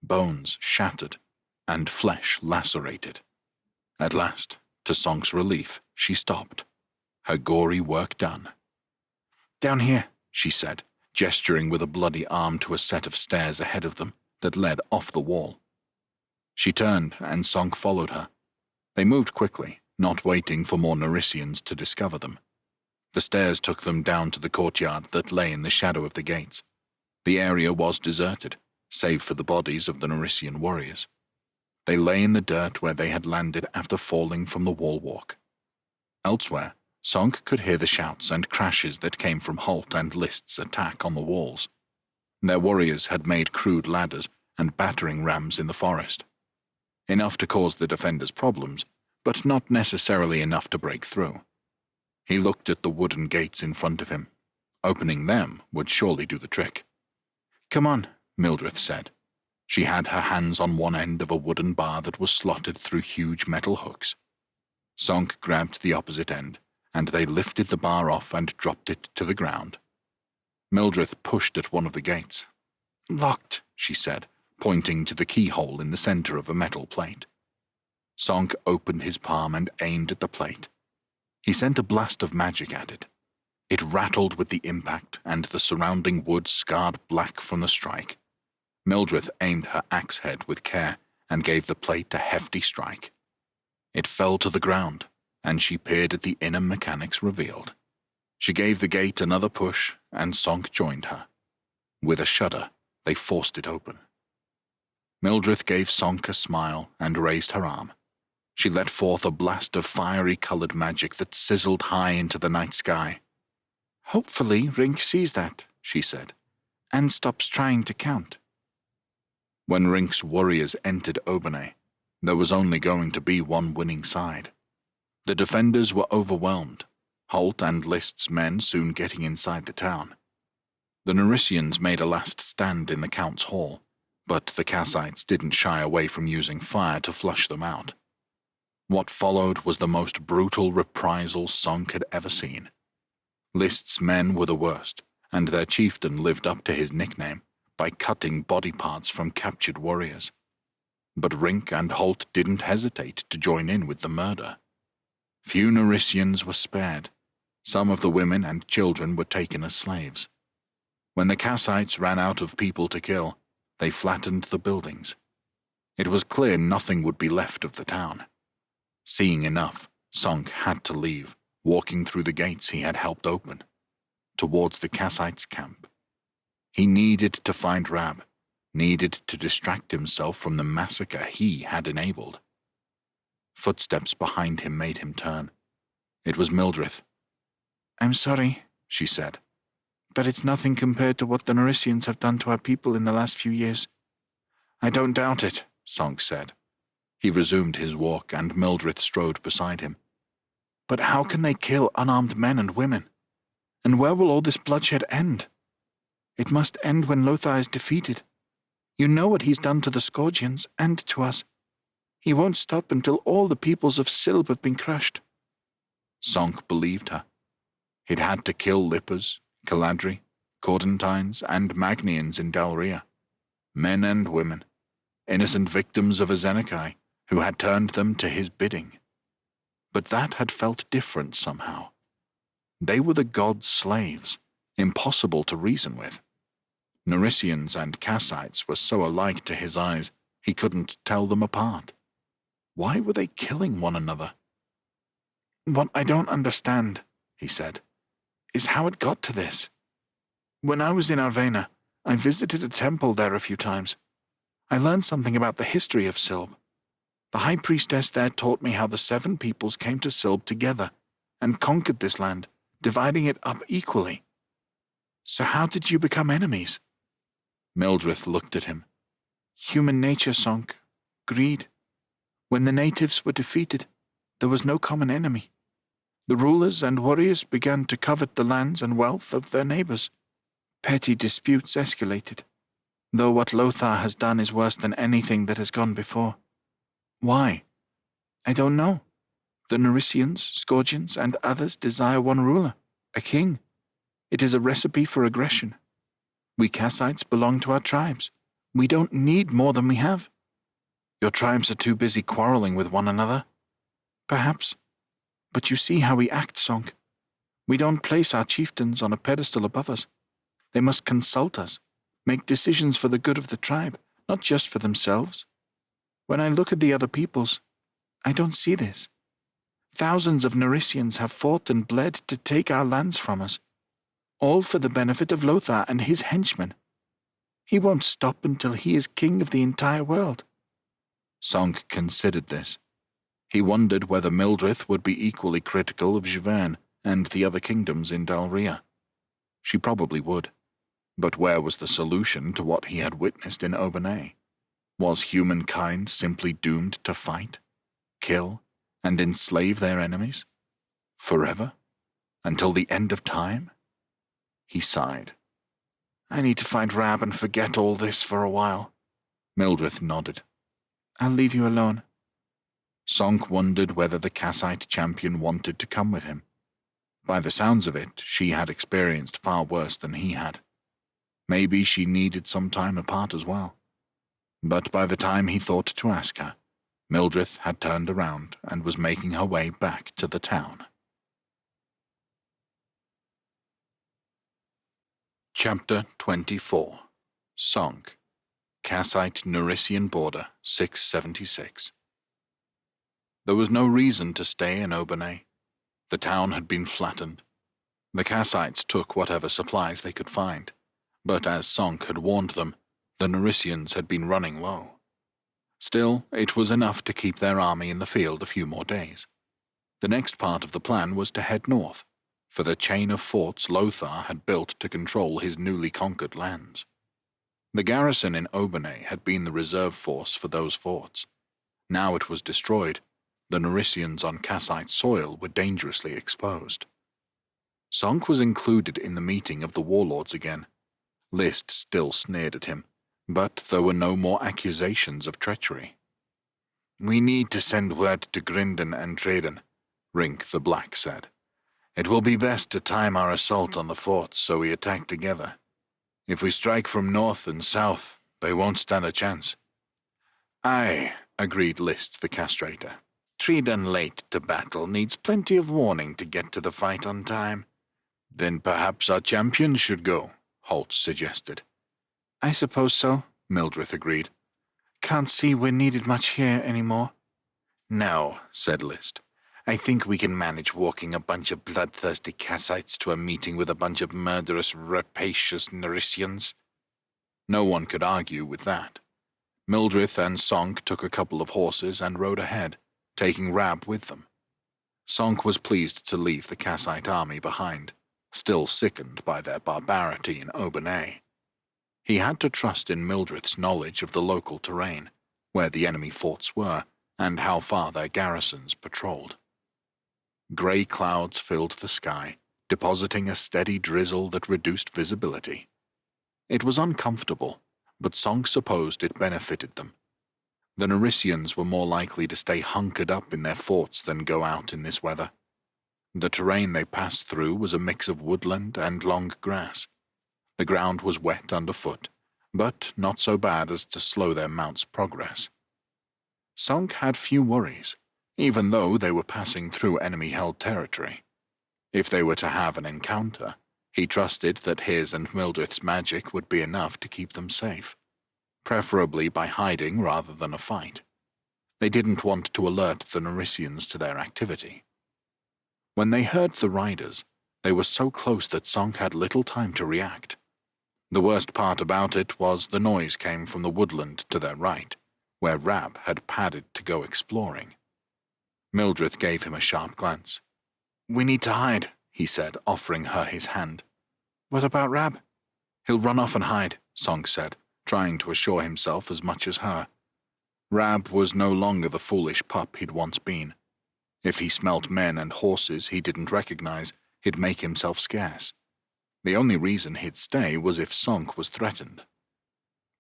bones shattered, and flesh lacerated. At last, to Sonk's relief, she stopped, her gory work done. "Down here," she said, gesturing with a bloody arm to a set of stairs ahead of them that led off the wall. She turned, and Sonk followed her. They moved quickly, not waiting for more Narisians to discover them. The stairs took them down to the courtyard that lay in the shadow of the gates. The area was deserted, save for the bodies of the Narisian warriors. They lay in the dirt where they had landed after falling from the wall walk. Elsewhere, Sonk could hear the shouts and crashes that came from Holt and List's attack on the walls. Their warriors had made crude ladders and battering rams in the forest. Enough to cause the defenders problems, but not necessarily enough to break through. He looked at the wooden gates in front of him. Opening them would surely do the trick. "Come on," Mildred said. She had her hands on one end of a wooden bar that was slotted through huge metal hooks. Sonk grabbed the opposite end, and they lifted the bar off and dropped it to the ground. Mildred pushed at one of the gates. "Locked," she said, pointing to the keyhole in the center of a metal plate. Sonk opened his palm and aimed at the plate. He sent a blast of magic at it. It rattled with the impact, and the surrounding wood scarred black from the strike. Mildred aimed her axe head with care and gave the plate a hefty strike. It fell to the ground, and she peered at the inner mechanics revealed. She gave the gate another push, and Sonk joined her. With a shudder, they forced it open. Mildred gave Sonk a smile and raised her arm. She let forth a blast of fiery-colored magic that sizzled high into the night sky. "Hopefully Rink sees that," she said, "and stops trying to count." When Rink's warriors entered Obanay, there was only going to be one winning side. The defenders were overwhelmed, Holt and List's men soon getting inside the town. The Narisians made a last stand in the Count's Hall, but the Kassites didn't shy away from using fire to flush them out. What followed was the most brutal reprisal Sonk had ever seen. List's men were the worst, and their chieftain lived up to his nickname by cutting body parts from captured warriors. But Rink and Holt didn't hesitate to join in with the murder. Few Narisians were spared. Some of the women and children were taken as slaves. When the Kassites ran out of people to kill, they flattened the buildings. It was clear nothing would be left of the town. Seeing enough, Sonk had to leave, walking through the gates he had helped open, towards the Kassites' camp. He needed to find Rab, needed to distract himself from the massacre he had enabled. Footsteps behind him made him turn. It was Mildred. "I'm sorry," she said, "but it's nothing compared to what the Narisians have done to our people in the last few years." "I don't doubt it," Sonk said. He resumed his walk, and Mildred strode beside him. "But how can they kill unarmed men and women? And where will all this bloodshed end? It must end when Lothar is defeated. You know what he's done to the Scourgians and to us. He won't stop until all the peoples of Silb have been crushed." Sonk believed her. He'd had to kill Lippers, Caladri, Cordentines, and Magnians in Dalria. Men and women, innocent victims of a Zenekai who had turned them to his bidding. But that had felt different somehow. They were the god's slaves, impossible to reason with. Narisians and Kassites were so alike to his eyes, he couldn't tell them apart. Why were they killing one another? "What I don't understand," he said, "is how it got to this. When I was in Arvena, I visited a temple there a few times. I learned something about the history of Silb. The high priestess there taught me how the 7 peoples came to Silb together and conquered this land, dividing it up equally. So how did you become enemies?" Mildred looked at him. "Human nature, Sonk. Greed. When the natives were defeated, there was no common enemy. The rulers and warriors began to covet the lands and wealth of their neighbors. Petty disputes escalated, though what Lothar has done is worse than anything that has gone before. Why? I don't know. The Narisians, Scourgians, and others desire one ruler, a king. It is a recipe for aggression. We Kassites belong to our tribes. We don't need more than we have. Your tribes are too busy quarreling with one another. Perhaps. But you see how we act, Sonk. We don't place our chieftains on a pedestal above us. They must consult us, make decisions for the good of the tribe, not just for themselves. When I look at the other peoples, I don't see this. Thousands of Narisians have fought and bled to take our lands from us, all for the benefit of Lothar and his henchmen. He won't stop until he is king of the entire world. Sonk considered this. He wondered whether Mildred would be equally critical of Jivern and the other kingdoms in Dalria. She probably would. But where was the solution to what he had witnessed in Obanay? Was humankind simply doomed to fight, kill, and enslave their enemies? Forever? Until the end of time? He sighed. I need to find Rab and forget all this for a while. Mildred nodded. I'll leave you alone. Sonk wondered whether the Kassite champion wanted to come with him. By the sounds of it, she had experienced far worse than he had. Maybe she needed some time apart as well. But by the time he thought to ask her, Mildred had turned around and was making her way back to the town. Chapter 24. Sonk. Kassite-Narisian border, 676. There was no reason to stay in Obanay. The town had been flattened. The Kassites took whatever supplies they could find, but as Sonk had warned them, the Narisians had been running low. Still, it was enough to keep their army in the field a few more days. The next part of the plan was to head north, for the chain of forts Lothar had built to control his newly conquered lands. The garrison in Obanay had been the reserve force for those forts. Now it was destroyed. The Narisians on Kassite soil were dangerously exposed. Sonk was included in the meeting of the warlords again. List still sneered at him, but there were no more accusations of treachery. We need to send word to Grindon and Traden, Rink the Black said. It will be best to time our assault on the forts so we attack together. If we strike from north and south, they won't stand a chance. Aye, agreed List the castrator. Traden late to battle needs plenty of warning to get to the fight on time. Then perhaps our champions should go, Holt suggested. I suppose so, Mildred agreed. Can't see we're needed much here anymore. No, said List. I think we can manage walking a bunch of bloodthirsty Kassites to a meeting with a bunch of murderous, rapacious Narisians. No one could argue with that. Mildred and Sonk took a couple of horses and rode ahead, taking Rab with them. Sonk was pleased to leave the Kassite army behind, still sickened by their barbarity in Obanay. He had to trust in Mildred's knowledge of the local terrain, where the enemy forts were, and how far their garrisons patrolled. Grey clouds filled the sky, depositing a steady drizzle that reduced visibility. It was uncomfortable, but Sonk supposed it benefited them. The Narisians were more likely to stay hunkered up in their forts than go out in this weather. The terrain they passed through was a mix of woodland and long grass. The ground was wet underfoot, but not so bad as to slow their mounts' progress. Sonk had few worries, even though they were passing through enemy-held territory. If they were to have an encounter, he trusted that his and Mildred's magic would be enough to keep them safe, preferably by hiding rather than a fight. They didn't want to alert the Narisians to their activity. When they heard the riders, they were so close that Sonk had little time to react. The worst part about it was the noise came from the woodland to their right, where Rab had padded to go exploring. Mildred gave him a sharp glance. We need to hide, he said, offering her his hand. What about Rab? He'll run off and hide, Sonk said, trying to assure himself as much as her. Rab was no longer the foolish pup he'd once been. If he smelt men and horses he didn't recognize, he'd make himself scarce. The only reason he'd stay was if Sonk was threatened.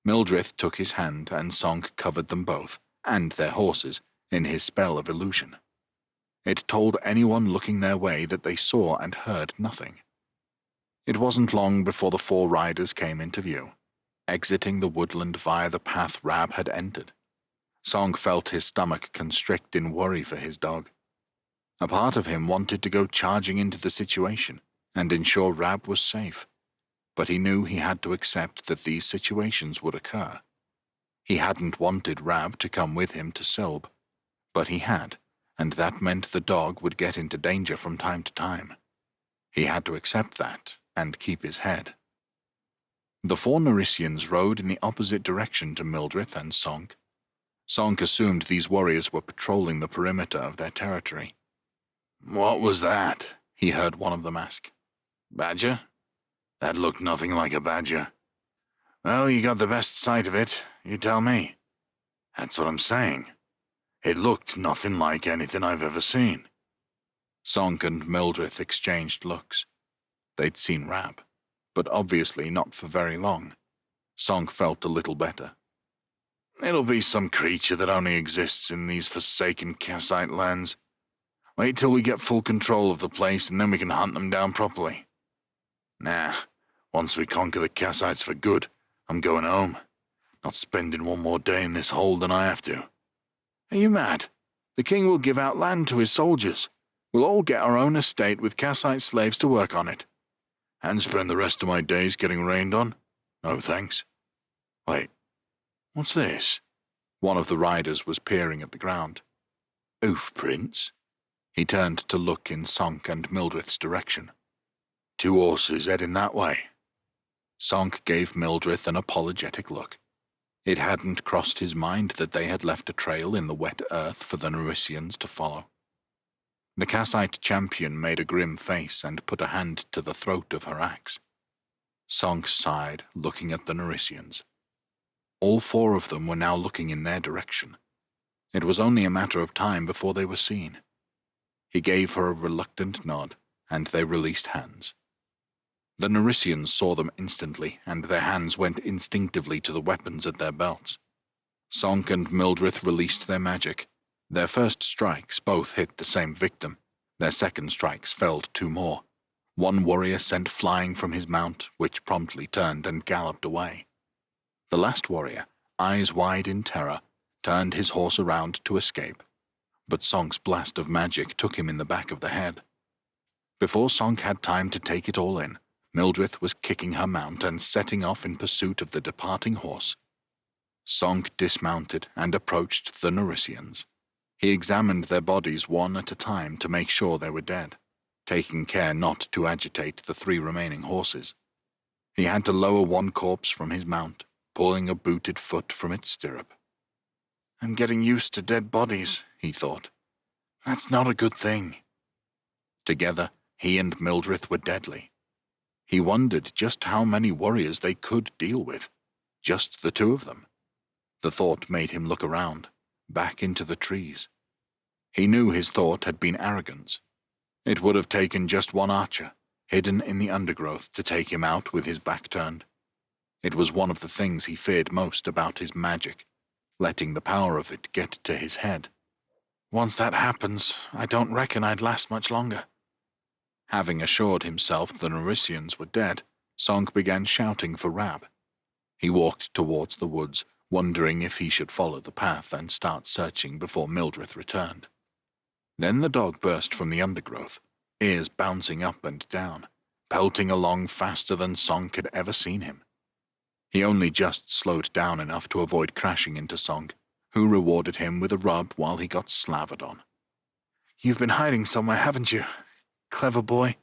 Mildred took his hand and Sonk covered them both, and their horses, in his spell of illusion. It told anyone looking their way that they saw and heard nothing. It wasn't long before the 4 riders came into view, exiting the woodland via the path Rab had entered. Sonk felt his stomach constrict in worry for his dog. A part of him wanted to go charging into the situation and ensure Rab was safe, but he knew he had to accept that these situations would occur. He hadn't wanted Rab to come with him to Silb, but he had, and that meant the dog would get into danger from time to time. He had to accept that and keep his head. The 4 Narisians rode in the opposite direction to Mildred and Sonk. Sonk assumed these warriors were patrolling the perimeter of their territory. "What was that?" he heard one of them ask. "Badger? That looked nothing like a badger." "Well, you got the best sight of it. You tell me." "That's what I'm saying. It looked nothing like anything I've ever seen." Sonk and Mildred exchanged looks. They'd seen Rab, but obviously not for very long. Sonk felt a little better. "It'll be some creature that only exists in these forsaken Kassite lands. Wait till we get full control of the place and then we can hunt them down properly. Nah, once we conquer the Kassites for good, I'm going home. Not spending one more day in this hole than I have to." "Are you mad? The king will give out land to his soldiers. We'll all get our own estate with Kassite slaves to work on it." "And spend the rest of my days getting rained on? No thanks. Wait, what's this?" One of the riders was peering at the ground. "Hoof prints?" He turned to look in Sonk and Mildred's direction. 2 horses heading that way. Sonk gave Mildred an apologetic look. It hadn't crossed his mind that they had left a trail in the wet earth for the Narisians to follow. The Kassite champion made a grim face and put a hand to the throat of her axe. Sonk sighed, looking at the Narisians. All 4 of them were now looking in their direction. It was only a matter of time before they were seen. He gave her a reluctant nod, and they released hands. The Narisians saw them instantly, and their hands went instinctively to the weapons at their belts. Sonk and Mildred released their magic. Their first strikes both hit the same victim. Their second strikes felled 2 more. One warrior sent flying from his mount, which promptly turned and galloped away. The last warrior, eyes wide in terror, turned his horse around to escape, but Sonk's blast of magic took him in the back of the head. Before Sonk had time to take it all in, Mildred was kicking her mount and setting off in pursuit of the departing horse. Sonk dismounted and approached the Narisians. He examined their bodies one at a time to make sure they were dead, taking care not to agitate the 3 remaining horses. He had to lower one corpse from his mount, pulling a booted foot from its stirrup. "I'm getting used to dead bodies," he thought. "That's not a good thing." Together, he and Mildred were deadly. He wondered just how many warriors they could deal with. Just the 2 of them. The thought made him look around, back into the trees. He knew his thought had been arrogance. It would have taken just one archer, hidden in the undergrowth, to take him out with his back turned. It was one of the things he feared most about his magic, letting the power of it get to his head. "Once that happens, I don't reckon I'd last much longer." Having assured himself the Narisians were dead, Sonk began shouting for Rab. He walked towards the woods, wondering if he should follow the path and start searching before Mildred returned. Then the dog burst from the undergrowth, ears bouncing up and down, pelting along faster than Sonk had ever seen him. He only just slowed down enough to avoid crashing into Sonk, who rewarded him with a rub while he got slavered on. "You've been hiding somewhere, haven't you? Clever boy."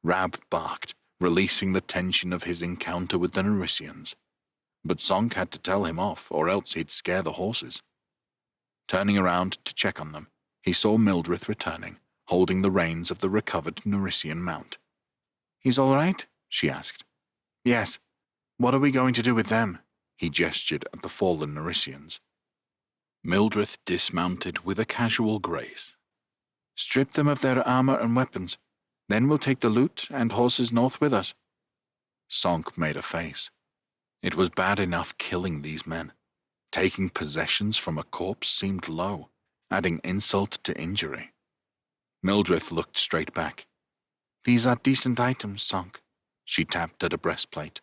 Rab barked, releasing the tension of his encounter with the Narisians. But Sonk had to tell him off, or else he'd scare the horses. Turning around to check on them, he saw Mildred returning, holding the reins of the recovered Narisian mount. "He's all right?" she asked. "Yes. What are we going to do with them?" He gestured at the fallen Narisians. Mildred dismounted with a casual grace. "Strip them of their armor and weapons. Then we'll take the loot and horses north with us. Sonk made a face. It was bad enough killing these men. Taking possessions from a corpse seemed low, adding insult to injury. Mildred looked straight back. These are decent items, Sonk. She tapped at a breastplate.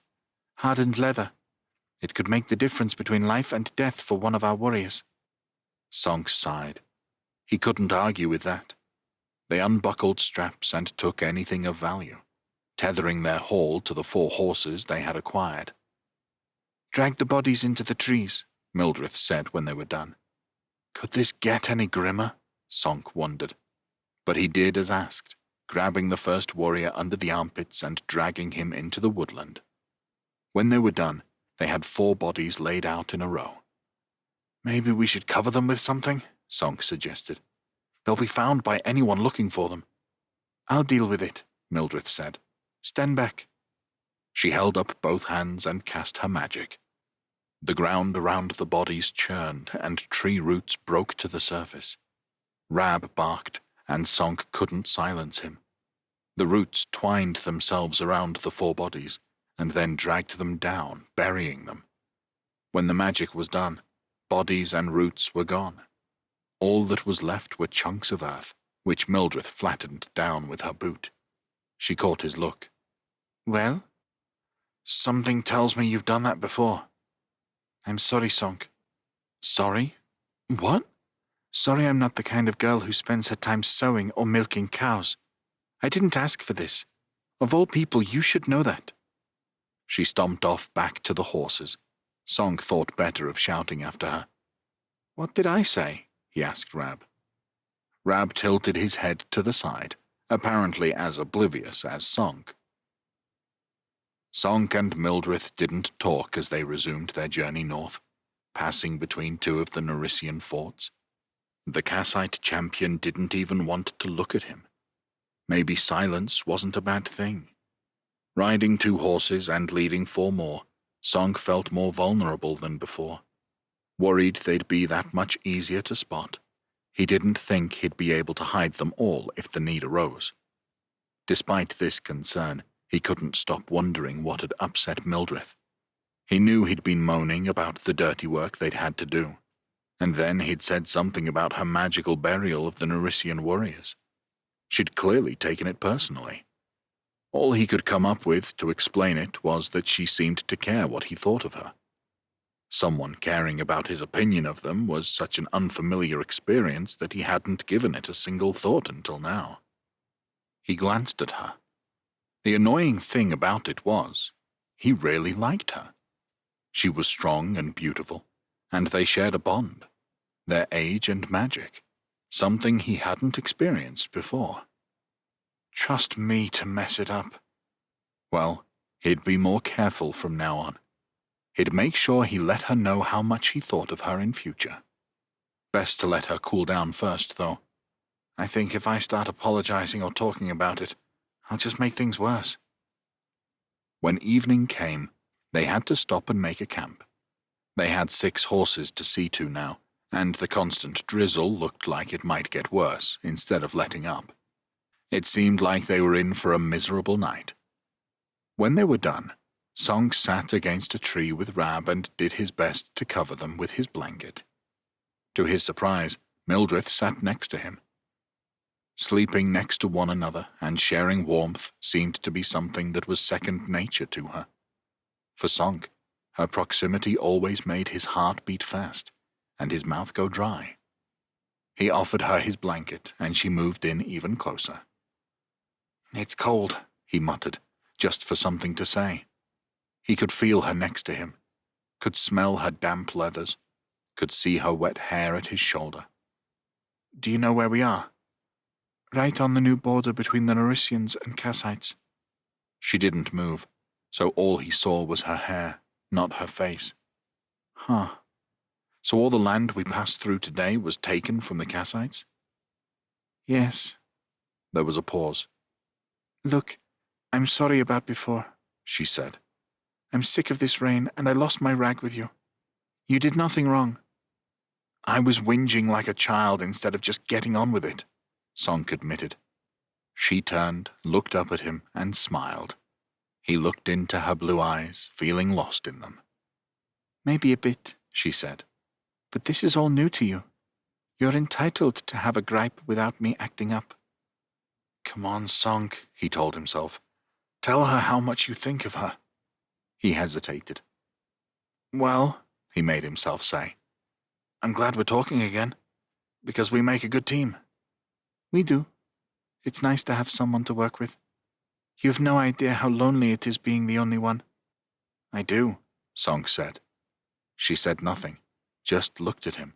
Hardened leather. It could make the difference between life and death for one of our warriors. Sonk sighed. He couldn't argue with that. They unbuckled straps and took anything of value, tethering their haul to the 4 horses they had acquired. Drag the bodies into the trees, Mildred said when they were done. Could this get any grimmer? Sonk wondered. But he did as asked, grabbing the first warrior under the armpits and dragging him into the woodland. When they were done, they had 4 bodies laid out in a row. Maybe we should cover them with something, Sonk suggested. They'll be found by anyone looking for them. I'll deal with it, Mildred said. Stand back. She held up both hands and cast her magic. The ground around the bodies churned and tree roots broke to the surface. Rab barked, and Sonk couldn't silence him. The roots twined themselves around the 4 bodies, and then dragged them down, burying them. When the magic was done, bodies and roots were gone. All that was left were chunks of earth, which Mildred flattened down with her boot. She caught his look. Well? Something tells me you've done that before. I'm sorry, Sonk. Sorry? What? Sorry I'm not the kind of girl who spends her time sewing or milking cows. I didn't ask for this. Of all people, you should know that. She stomped off back to the horses. Sonk thought better of shouting after her. What did I say? He asked Rab. Rab tilted his head to the side, apparently as oblivious as Sonk. Sonk and Mildred didn't talk as they resumed their journey north, passing between 2 of the Narician forts. The Kassite champion didn't even want to look at him. Maybe silence wasn't a bad thing. Riding 2 horses and leading 4 more, Sonk felt more vulnerable than before. Worried they'd be that much easier to spot, he didn't think he'd be able to hide them all if the need arose. Despite this concern, he couldn't stop wondering what had upset Mildred. He knew he'd been moaning about the dirty work they'd had to do, and then he'd said something about her magical burial of the Narician warriors. She'd clearly taken it personally. All he could come up with to explain it was that she seemed to care what he thought of her. Someone caring about his opinion of them was such an unfamiliar experience that he hadn't given it a single thought until now. He glanced at her. The annoying thing about it was, he really liked her. She was strong and beautiful, and they shared a bond, their age and magic, something he hadn't experienced before. Trust me to mess it up. Well, he'd be more careful from now on. He'd make sure he let her know how much he thought of her in future. Best to let her cool down first, though. I think if I start apologizing or talking about it, I'll just make things worse. When evening came, they had to stop and make a camp. They had 6 horses to see to now, and the constant drizzle looked like it might get worse instead of letting up. It seemed like they were in for a miserable night. When they were done, Sonk sat against a tree with Rab and did his best to cover them with his blanket. To his surprise, Mildred sat next to him. Sleeping next to one another and sharing warmth seemed to be something that was second nature to her. For Sonk, her proximity always made his heart beat fast and his mouth go dry. He offered her his blanket, and she moved in even closer. It's cold, he muttered, just for something to say. He could feel her next to him, could smell her damp leathers, could see her wet hair at his shoulder. Do you know where we are? Right on the new border between the Naricians and Kassites. She didn't move, so all he saw was her hair, not her face. Huh. So all the land we passed through today was taken from the Kassites? Yes. There was a pause. Look, I'm sorry about before, she said. I'm sick of this rain, and I lost my rag with you. You did nothing wrong. I was whinging like a child instead of just getting on with it, Sonk admitted. She turned, looked up at him, and smiled. He looked into her blue eyes, feeling lost in them. Maybe a bit, She said. but this is all new to you. You're entitled to have a gripe without me acting up. Come on, Sonk, he told himself. Tell her how much you think of her. He hesitated. Well, he made himself say, I'm glad we're talking again, because we make a good team. We do. It's nice to have someone to work with. You've no idea how lonely it is being the only one. I do, Sonk said. She said nothing, just looked at him.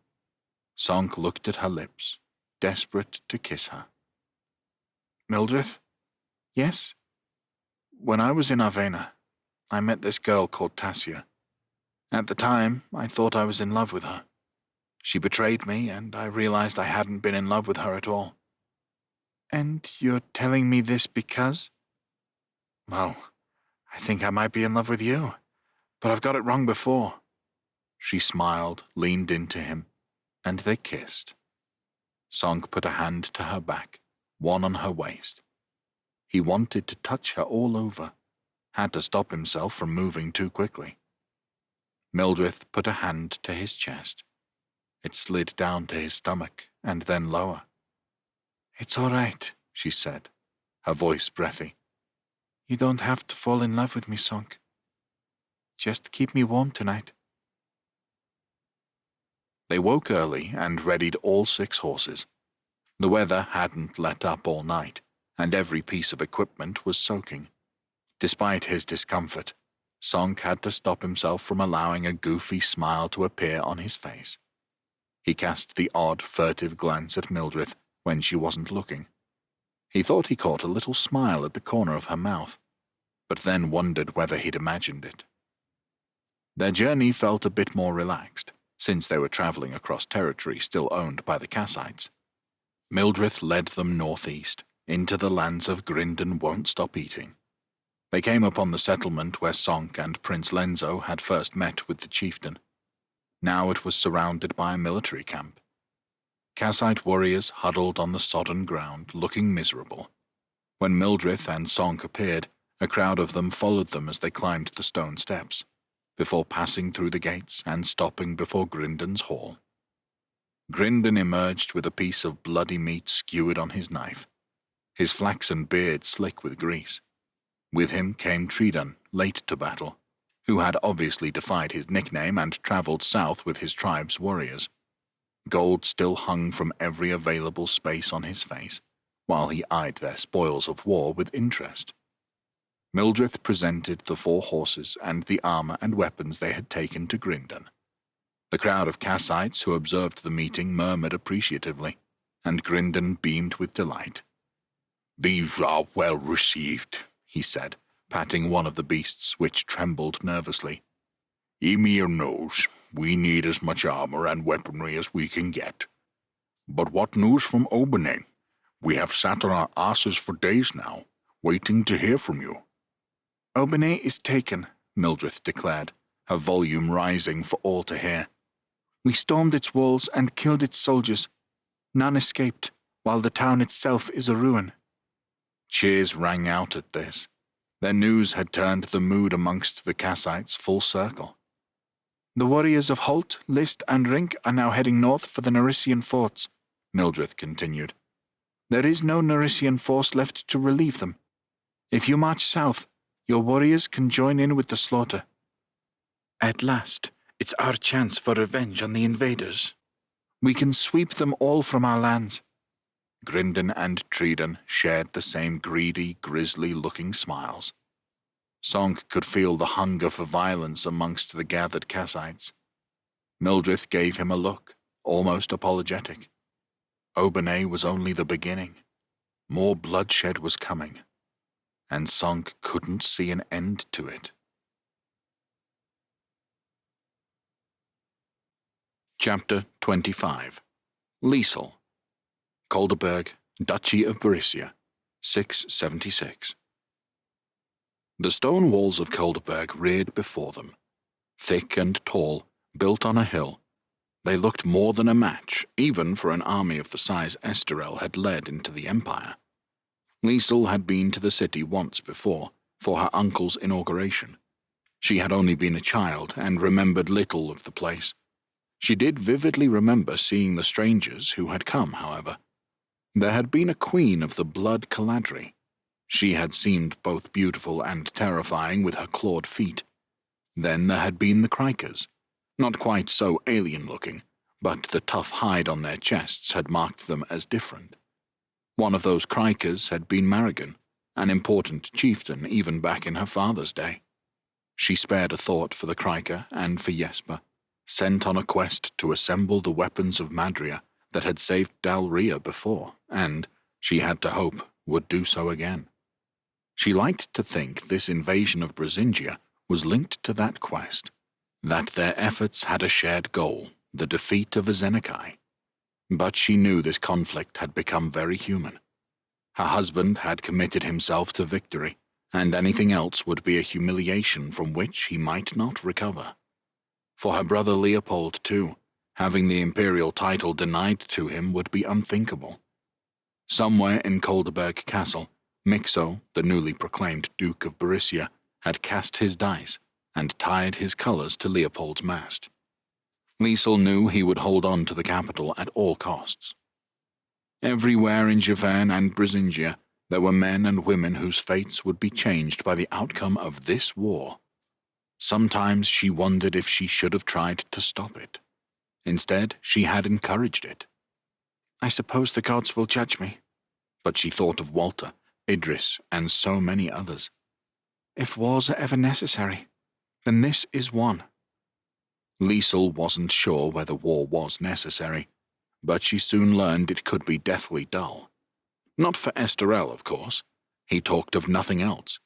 Sonk looked at her lips, desperate to kiss her. Mildred? Yes? When I was in Avena, I met this girl called Tassia. At the time, I thought I was in love with her. She betrayed me, and I realized I hadn't been in love with her at all. And you're telling me this because? Well, I think I might be in love with you, but I've got it wrong before. She smiled, leaned into him, and they kissed. Sonk put a hand to her back, one on her waist. He wanted to touch her all over, had to stop himself from moving too quickly. Mildred put a hand to his chest. It slid down to his stomach, and then lower. It's all right, she said, her voice breathy. You don't have to fall in love with me, Sonk. Just keep me warm tonight. They woke early and readied all 6 horses. The weather hadn't let up all night, and every piece of equipment was soaking. Despite his discomfort, Sonk had to stop himself from allowing a goofy smile to appear on his face. He cast the odd, furtive glance at Mildred when she wasn't looking. He thought he caught a little smile at the corner of her mouth, but then wondered whether he'd imagined it. Their journey felt a bit more relaxed, since they were traveling across territory still owned by the Kassites. Mildred led them northeast, into the lands of Grindon Won't Stop Eating. They came upon the settlement where Sonk and Prince Lenzo had first met with the chieftain. Now it was surrounded by a military camp. Kassite warriors huddled on the sodden ground, looking miserable. When Mildred and Sonk appeared, a crowd of them followed them as they climbed the stone steps, before passing through the gates and stopping before Grindon's hall. Grindon emerged with a piece of bloody meat skewered on his knife, his flaxen beard slick with grease. With him came Tridon, late to battle, who had obviously defied his nickname and travelled south with his tribe's warriors. Gold still hung from every available space on his face, while he eyed their spoils of war with interest. Mildred presented the 4 horses and the armor and weapons they had taken to Grindon. The crowd of Kassites who observed the meeting murmured appreciatively, and Grindon beamed with delight. "These are well received," he said, patting one of the beasts which trembled nervously. "Ymir knows we need as much armor and weaponry as we can get. But what news from Obené? We have sat on our asses for days now, waiting to hear from you." Obené is taken, Mildred declared, her volume rising for all to hear. We stormed its walls and killed its soldiers. None escaped, while the town itself is a ruin. Cheers rang out at this. Their news had turned the mood amongst the Kassites full circle. The warriors of Holt, List, and Rink are now heading north for the Narisian forts, Mildred continued. There is no Narisian force left to relieve them. If you march south, your warriors can join in with the slaughter. At last, it's our chance for revenge on the invaders. We can sweep them all from our lands. Grindon and Tridon shared the same greedy, grisly-looking smiles. Sonk could feel the hunger for violence amongst the gathered Kassites. Mildred gave him a look, almost apologetic. Obené was only the beginning. More bloodshed was coming, and Sonk couldn't see an end to it. Chapter 25. Liesel. Koldeberg, Duchy of Berisia, 676. The stone walls of Koldeberg reared before them. Thick and tall, built on a hill, they looked more than a match, even for an army of the size Esterel had led into the empire. Liesel had been to the city once before, for her uncle's inauguration. She had only been a child and remembered little of the place. She did vividly remember seeing the strangers who had come, however. There had been a queen of the blood Caladri. She had seemed both beautiful and terrifying with her clawed feet. Then there had been the Crikers, not quite so alien-looking, but the tough hide on their chests had marked them as different. One of those Crikers had been Marigan, an important chieftain even back in her father's day. She spared a thought for the Criker and for Jesper, sent on a quest to assemble the weapons of Madria that had saved Dalria before, and, she had to hope, would do so again. She liked to think this invasion of Brisingia was linked to that quest, that their efforts had a shared goal, the defeat of Azenakai. But she knew this conflict had become very human. Her husband had committed himself to victory, and anything else would be a humiliation from which he might not recover. For her brother Leopold, too, having the imperial title denied to him would be unthinkable. Somewhere in Koldeberg Castle, Mixo, the newly proclaimed Duke of Berisia, had cast his dice and tied his colours to Leopold's mast. Liesel knew he would hold on to the capital at all costs. Everywhere in Javern and Brisingia, there were men and women whose fates would be changed by the outcome of this war. Sometimes she wondered if she should have tried to stop it. Instead, she had encouraged it. I suppose the gods will judge me. But she thought of Walter, Idris, and so many others. If wars are ever necessary, then this is one. Liesel wasn't sure whether war was necessary, but she soon learned it could be deathly dull. Not for Esterel, of course. He talked of nothing else.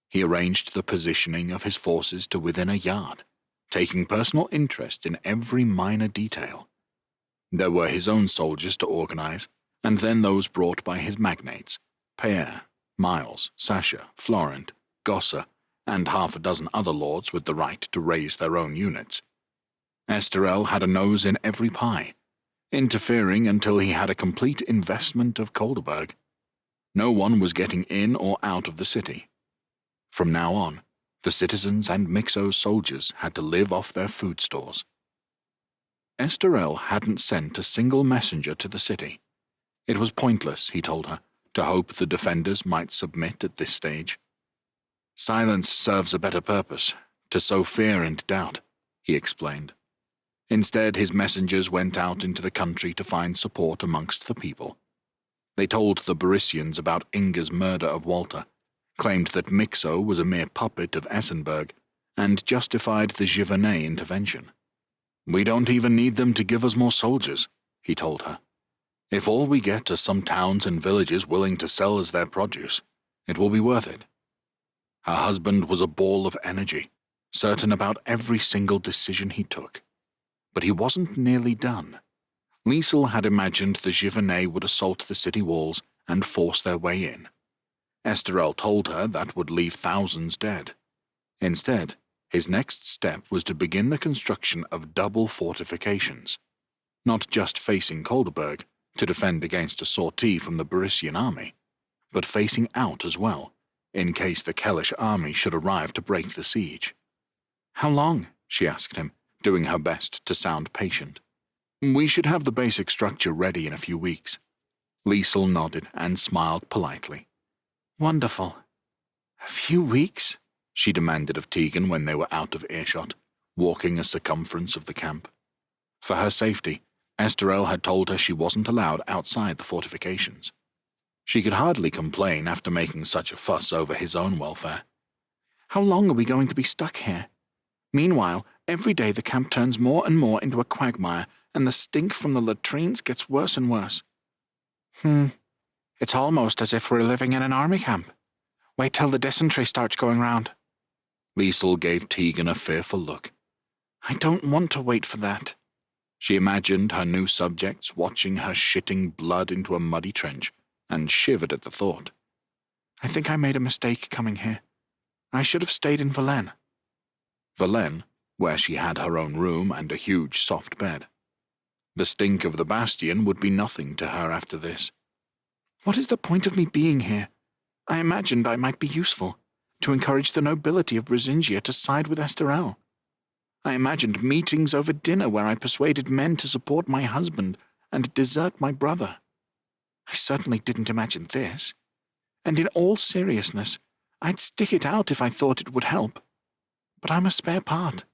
He arranged the positioning of his forces to within a yard, taking personal interest in every minor detail. There were his own soldiers to organize, and then those brought by his magnates, Pierre, Miles, Sasha, Florent, Gossa, and half a dozen other lords with the right to raise their own units. Esterel had a nose in every pie, interfering until he had a complete investment of Koldeberg. No one was getting in or out of the city. From now on, the citizens and Mixo's soldiers had to live off their food stores. Esterel hadn't sent a single messenger to the city. It was pointless, he told her, to hope the defenders might submit at this stage. Silence serves a better purpose, to sow fear and doubt, he explained. Instead, his messengers went out into the country to find support amongst the people. They told the Berisians about Inga's murder of Walter, claimed that Mixo was a mere puppet of Essenberg, and justified the Givernet intervention. We don't even need them to give us more soldiers, he told her. If all we get are some towns and villages willing to sell us their produce, it will be worth it. Her husband was a ball of energy, certain about every single decision he took. But he wasn't nearly done. Liesel had imagined the Givernet would assault the city walls and force their way in. Esterel told her that would leave thousands dead. Instead, his next step was to begin the construction of double fortifications, not just facing Koldeberg to defend against a sortie from the Berisian army, but facing out as well, in case the Kellish army should arrive to break the siege. How long? She asked him, doing her best to sound patient. We should have the basic structure ready in a few weeks. Liesel nodded and smiled politely. Wonderful. A few weeks? She demanded of Tegan when they were out of earshot, walking a circumference of the camp. For her safety, Esterel had told her she wasn't allowed outside the fortifications. She could hardly complain after making such a fuss over his own welfare. How long are we going to be stuck here? Meanwhile, every day the camp turns more and more into a quagmire, and the stink from the latrines gets worse and worse. It's almost as if we're living in an army camp. Wait till the dysentery starts going round. Liesel gave Tegan a fearful look. I don't want to wait for that. She imagined her new subjects watching her shitting blood into a muddy trench, and shivered at the thought. I think I made a mistake coming here. I should have stayed in Verlaine. Verlaine, where she had her own room and a huge soft bed. The stink of the bastion would be nothing to her after this. What is the point of me being here? I imagined I might be useful, to encourage the nobility of Brisingia to side with Esterel. I imagined meetings over dinner where I persuaded men to support my husband and desert my brother. I certainly didn't imagine this. And in all seriousness, I'd stick it out if I thought it would help. But I'm a spare part.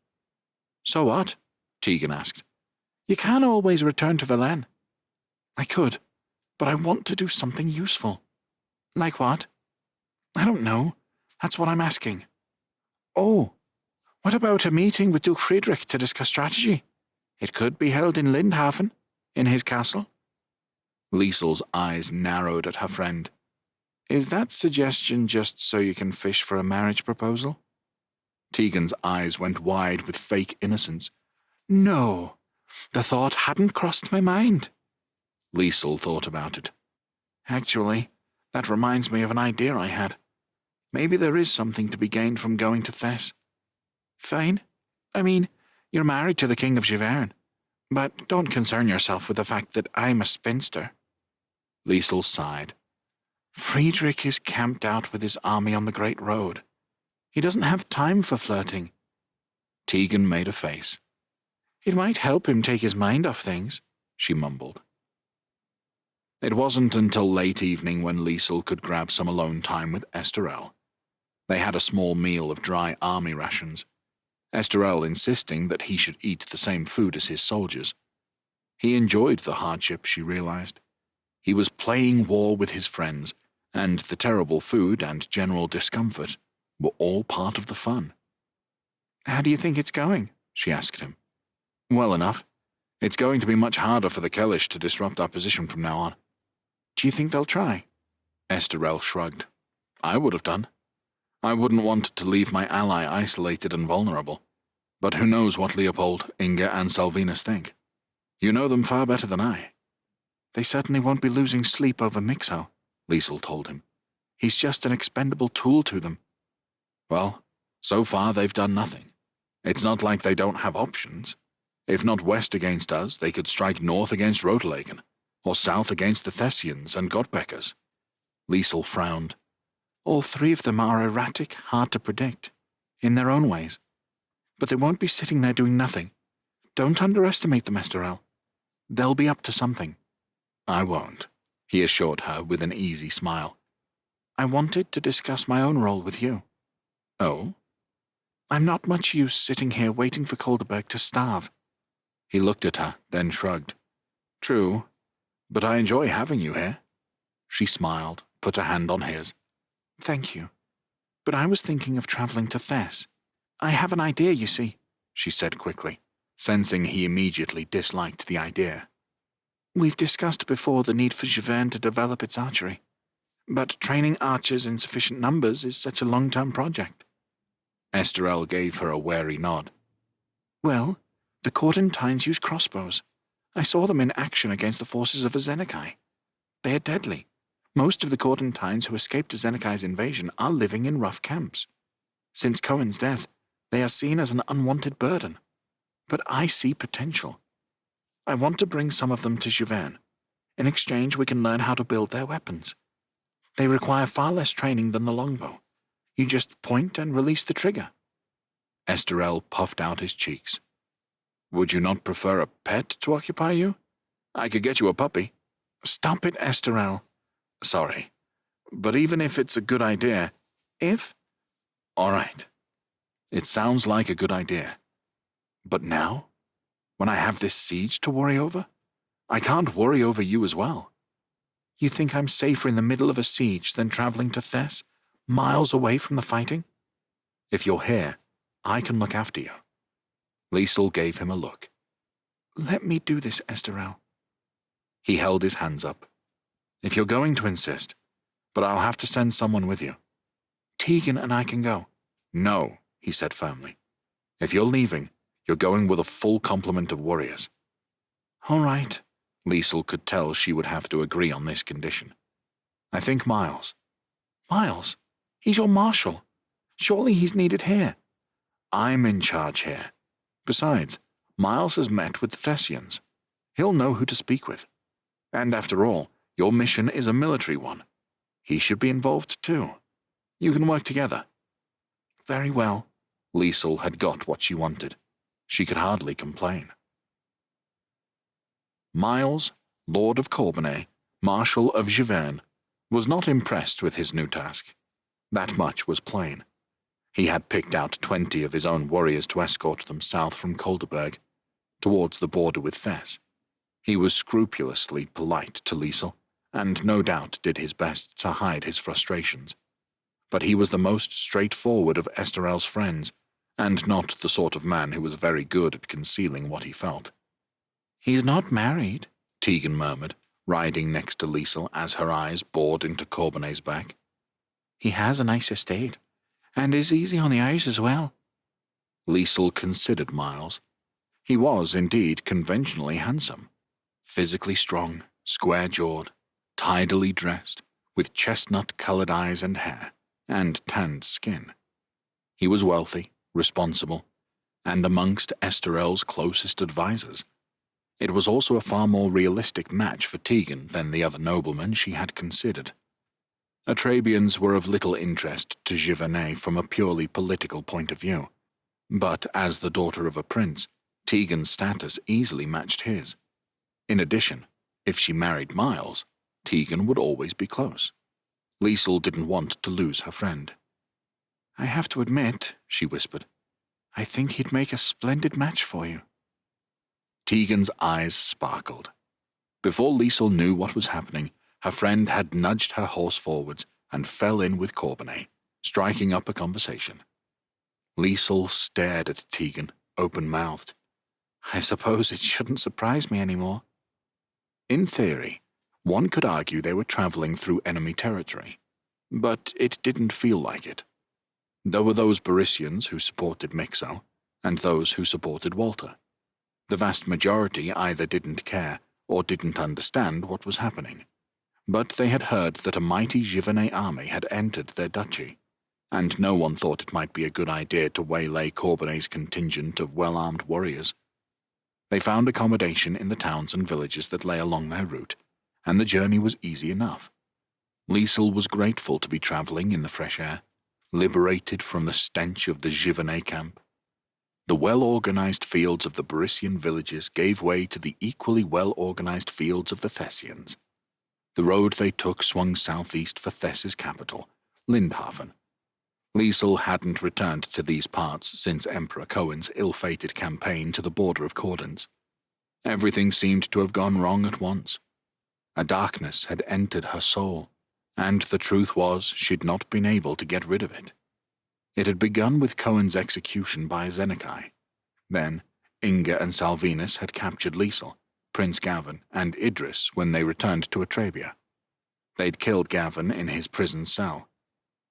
So what? Tegan asked. You can't always return to Velen. I could, but I want to do something useful. Like what? I don't know. That's what I'm asking. Oh, what about a meeting with Duke Friedrich to discuss strategy? It could be held in Lindhafen, in his castle. Liesel's eyes narrowed at her friend. Is that suggestion just so you can fish for a marriage proposal? Tegan's eyes went wide with fake innocence. No, the thought hadn't crossed my mind. Liesel thought about it. Actually, that reminds me of an idea I had. Maybe there is something to be gained from going to Thess. Fine. I mean, you're married to the King of Givern, but don't concern yourself with the fact that I'm a spinster. Liesel sighed. Friedrich is camped out with his army on the Great Road. He doesn't have time for flirting. Tegan made a face. It might help him take his mind off things, she mumbled. It wasn't until late evening when Liesel could grab some alone time with Esterel. They had a small meal of dry army rations, Esterel insisting that he should eat the same food as his soldiers. He enjoyed the hardship, she realized. He was playing war with his friends, and the terrible food and general discomfort were all part of the fun. How do you think it's going? She asked him. Well enough. It's going to be much harder for the Kellish to disrupt our position from now on. Do you think they'll try? Esterel shrugged. I would have done. I wouldn't want to leave my ally isolated and vulnerable. But who knows what Leopold, Inga, and Salvinus think? You know them far better than I. They certainly won't be losing sleep over Mixo, Liesel told him. He's just an expendable tool to them. Well, so far they've done nothing. It's not like they don't have options. If not west against us, they could strike north against Rotelagen, or south against the Thessians and Godbeckers. Liesel frowned. All three of them are erratic, hard to predict, in their own ways. But they won't be sitting there doing nothing. Don't underestimate them, Esterel. They'll be up to something. I won't, he assured her with an easy smile. I wanted to discuss my own role with you. Oh? I'm not much use sitting here waiting for Kolderberg to starve. He looked at her, then shrugged. True, but I enjoy having you here. She smiled, put a hand on his. Thank you. But I was thinking of traveling to Thess. I have an idea, you see, she said quickly, sensing he immediately disliked the idea. We've discussed before the need for Givern to develop its archery, but training archers in sufficient numbers is such a long-term project. Esterel gave her a wary nod. Well, the Courtentines use crossbows. I saw them in action against the forces of Azenekai. They are deadly. Most of the Courtentines who escaped Azenekai's invasion are living in rough camps. Since Cohen's death, they are seen as an unwanted burden. But I see potential. I want to bring some of them to Givern. In exchange, we can learn how to build their weapons. They require far less training than the longbow. You just point and release the trigger. Esterel puffed out his cheeks. Would you not prefer a pet to occupy you? I could get you a puppy. Stop it, Esterel. Sorry. But even if it's a good idea... If? All right. It sounds like a good idea. But now, when I have this siege to worry over, I can't worry over you as well. You think I'm safer in the middle of a siege than traveling to Thess, miles away from the fighting? If you're here, I can look after you. Liesel gave him a look. Let me do this, Esterel. He held his hands up. If you're going to insist, but I'll have to send someone with you. Tegan and I can go. No, he said firmly. If you're leaving, you're going with a full complement of warriors. All right. Liesel could tell she would have to agree on this condition. I think Miles. Miles? He's your marshal. Surely he's needed here. I'm in charge here. Besides, Miles has met with the Thessians. He'll know who to speak with. And after all, your mission is a military one. He should be involved too. You can work together. Very well. Liesel had got what she wanted. She could hardly complain. Miles, Lord of Corbinay, Marshal of Givern, was not impressed with his new task. That much was plain. He had picked out 20 of his own warriors to escort them south from Colderberg, towards the border with Thess. He was scrupulously polite to Liesel, and no doubt did his best to hide his frustrations. But he was the most straightforward of Esterel's friends, and not the sort of man who was very good at concealing what he felt. He's not married, Tegan murmured, riding next to Liesel as her eyes bored into Corbinay's back. He has a nice estate, and is easy on the eyes as well. Liesel considered Miles. He was indeed conventionally handsome, physically strong, square-jawed, tidily dressed, with chestnut-coloured eyes and hair, and tanned skin. He was wealthy, responsible, and amongst Esterel's closest advisers. It was also a far more realistic match for Tegan than the other noblemen she had considered. Atrabians were of little interest to Giverny from a purely political point of view, but as the daughter of a prince, Tegan's status easily matched his. In addition, if she married Miles, Tegan would always be close. Liesel didn't want to lose her friend. I have to admit, she whispered, I think he'd make a splendid match for you. Tegan's eyes sparkled. Before Liesel knew what was happening, her friend had nudged her horse forwards and fell in with Corbinay, striking up a conversation. Liesel stared at Tegan, open-mouthed. I suppose it shouldn't surprise me anymore. In theory, one could argue they were travelling through enemy territory, but it didn't feel like it. There were those Barisians who supported Mixo, and those who supported Walter. The vast majority either didn't care or didn't understand what was happening, but they had heard that a mighty Giverny army had entered their duchy, and no one thought it might be a good idea to waylay Corbinay's contingent of well-armed warriors. They found accommodation in the towns and villages that lay along their route, and the journey was easy enough. Liesel was grateful to be travelling in the fresh air, liberated from the stench of the Giverny camp. The well-organized fields of the Barisian villages gave way to the equally well-organized fields of the Thessians. The road they took swung southeast for Thess's capital, Lindhafen. Liesel hadn't returned to these parts since Emperor Cohen's ill-fated campaign to the border of Cordons. Everything seemed to have gone wrong at once. A darkness had entered her soul, and the truth was she'd not been able to get rid of it. It had begun with Cohen's execution by Zenekai. Then, Inga and Salvinus had captured Liesel, Prince Gavin, and Idris when they returned to Atrabia. They'd killed Gavin in his prison cell.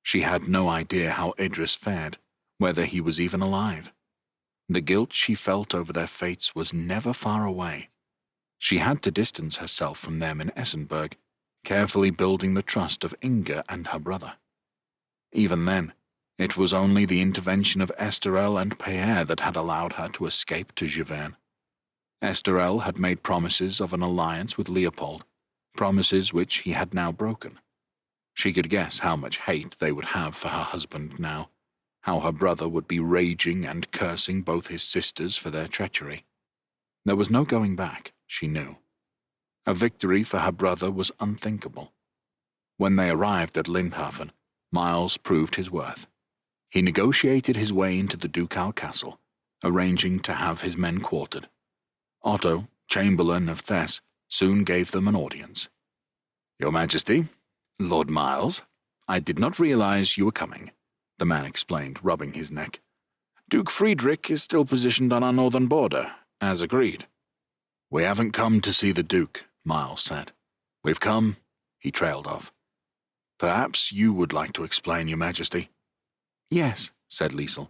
She had no idea how Idris fared, whether he was even alive. The guilt she felt over their fates was never far away. She had to distance herself from them in Essenberg, carefully building the trust of Inga and her brother. Even then, it was only the intervention of Esterel and Peer that had allowed her to escape to Givern. Esterel had made promises of an alliance with Leopold, promises which he had now broken. She could guess how much hate they would have for her husband now, how her brother would be raging and cursing both his sisters for their treachery. There was no going back, she knew. A victory for her brother was unthinkable. When they arrived at Lindhafen, Miles proved his worth. He negotiated his way into the ducal castle, arranging to have his men quartered. Otto, Chamberlain of Thess, soon gave them an audience. "Your Majesty, Lord Miles, I did not realize you were coming," the man explained, rubbing his neck. "Duke Friedrich is still positioned on our northern border, as agreed." "We haven't come to see the Duke," Miles said. "We've come—" he trailed off. "Perhaps you would like to explain, Your Majesty." "Yes," said Liesel.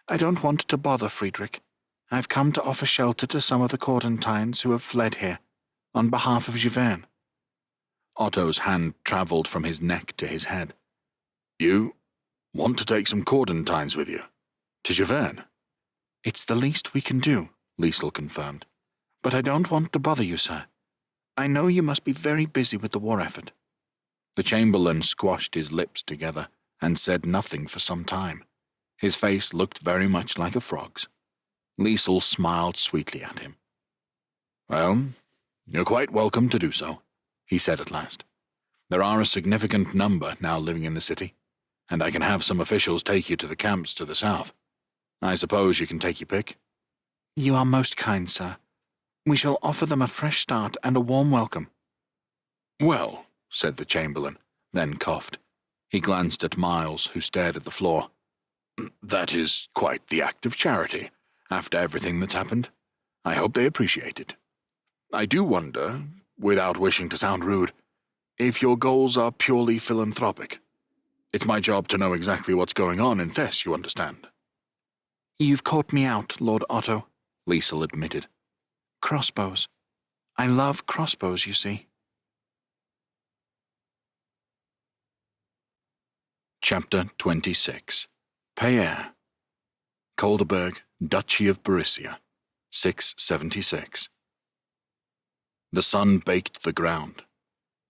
"I don't want to bother Friedrich. I've come to offer shelter to some of the Cordentines who have fled here, on behalf of Givern." Otto's hand travelled from his neck to his head. "You want to take some Cordentines with you? To Givern?" "It's the least we can do," Liesel confirmed. "But I don't want to bother you, sir. I know you must be very busy with the war effort." The Chamberlain squashed his lips together and said nothing for some time. His face looked very much like a frog's. Liesel smiled sweetly at him. "Well, you're quite welcome to do so," he said at last. "There are a significant number now living in the city, and I can have some officials take you to the camps to the south. I suppose you can take your pick." "You are most kind, sir. We shall offer them a fresh start and a warm welcome." "Well," said the Chamberlain, then coughed. He glanced at Miles, who stared at the floor. "That is quite the act of charity, after everything that's happened. I hope they appreciate it. I do wonder, without wishing to sound rude, if your goals are purely philanthropic. It's my job to know exactly what's going on in Thess, you understand." "You've caught me out, Lord Otto," Liesel admitted. "Crossbows. I love crossbows, you see." Chapter 26. Payere. Colderberg, Duchy of Berisia, 676. The sun baked the ground.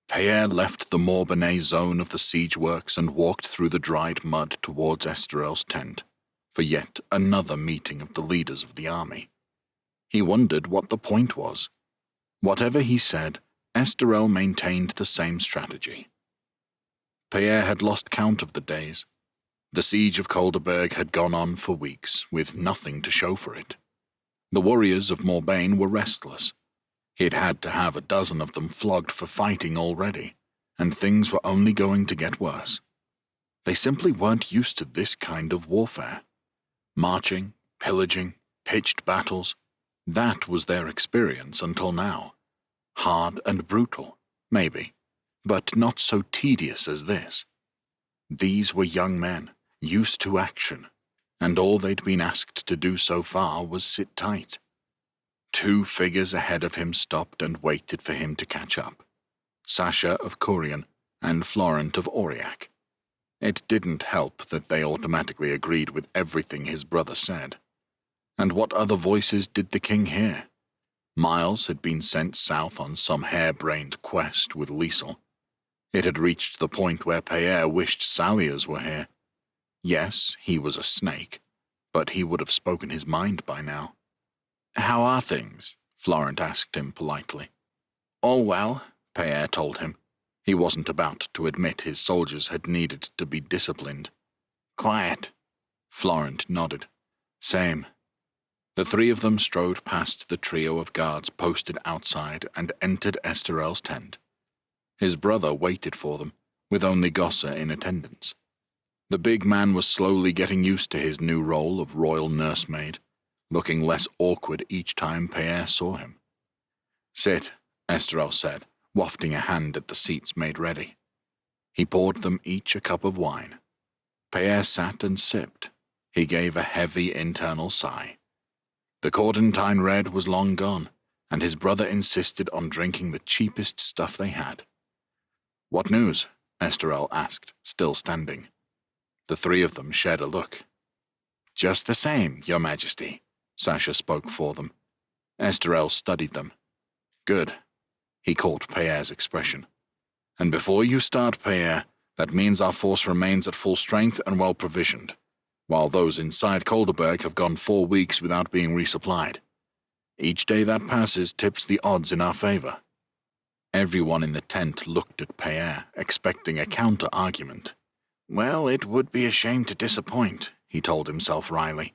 Payere left the Morbinet zone of the siege works and walked through the dried mud towards Esterel's tent, for yet another meeting of the leaders of the army. He wondered what the point was. Whatever he said, Esterel maintained the same strategy. Payere had lost count of the days. The siege of Colderberg had gone on for weeks, with nothing to show for it. The warriors of Morbagne were restless. He'd had to have a dozen of them flogged for fighting already, and things were only going to get worse. They simply weren't used to this kind of warfare. Marching, pillaging, pitched battles, that was their experience until now. Hard and brutal, maybe, but not so tedious as this. These were young men, used to action, and all they'd been asked to do so far was sit tight. 2 figures ahead of him stopped and waited for him to catch up. Sasha of Corian and Florent of Aurillac. It didn't help that they automatically agreed with everything his brother said. And what other voices did the king hear? Miles had been sent south on some harebrained quest with Liesel. It had reached the point where Payere wished Saliers were here. Yes, he was a snake, but he would have spoken his mind by now. "How are things?" Florent asked him politely. "All well," Payere told him. He wasn't about to admit his soldiers had needed to be disciplined. "Quiet." Florent nodded. "Same." The 3 of them strode past the trio of guards posted outside and entered Esterel's tent. His brother waited for them, with only Gosse in attendance. The big man was slowly getting used to his new role of royal nursemaid, looking less awkward each time Payere saw him. "Sit," Esterel said, wafting a hand at the seats made ready. He poured them each a cup of wine. Payere sat and sipped. He gave a heavy internal sigh. The Cordentine Red was long gone, and his brother insisted on drinking the cheapest stuff they had. "What news?" Esterel asked, still standing. The 3 of them shared a look. "Just the same, Your Majesty," Sasha spoke for them. Esterel studied them. "Good." He caught Payere's expression. "And before you start, Payere, that means our force remains at full strength and well provisioned, while those inside Colderberg have gone 4 weeks without being resupplied. Each day that passes tips the odds in our favor." Everyone in the tent looked at Payere, expecting a counter-argument. "Well, it would be a shame to disappoint," he told himself wryly.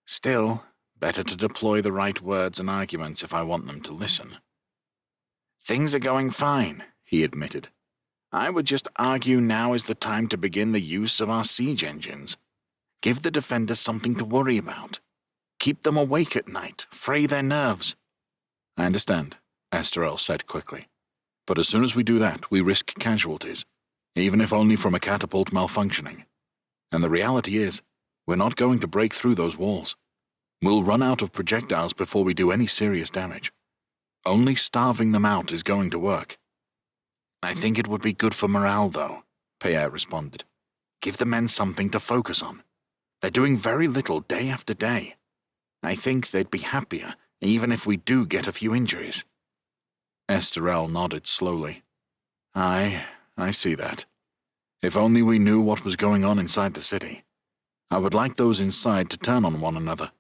"Still, better to deploy the right words and arguments if I want them to listen." "Things are going fine," he admitted. "I would just argue now is the time to begin the use of our siege engines. Give the defenders something to worry about. Keep them awake at night, fray their nerves." "I understand," Esterel said quickly. "But as soon as we do that, we risk casualties, even if only from a catapult malfunctioning. And the reality is, we're not going to break through those walls. We'll run out of projectiles before we do any serious damage. Only starving them out is going to work." "I think it would be good for morale, though," Payere responded. "Give the men something to focus on. They're doing very little day after day. I think they'd be happier, even if we do get a few injuries." Esterel nodded slowly. I see that. If only we knew what was going on inside the city. I would like those inside to turn on one another.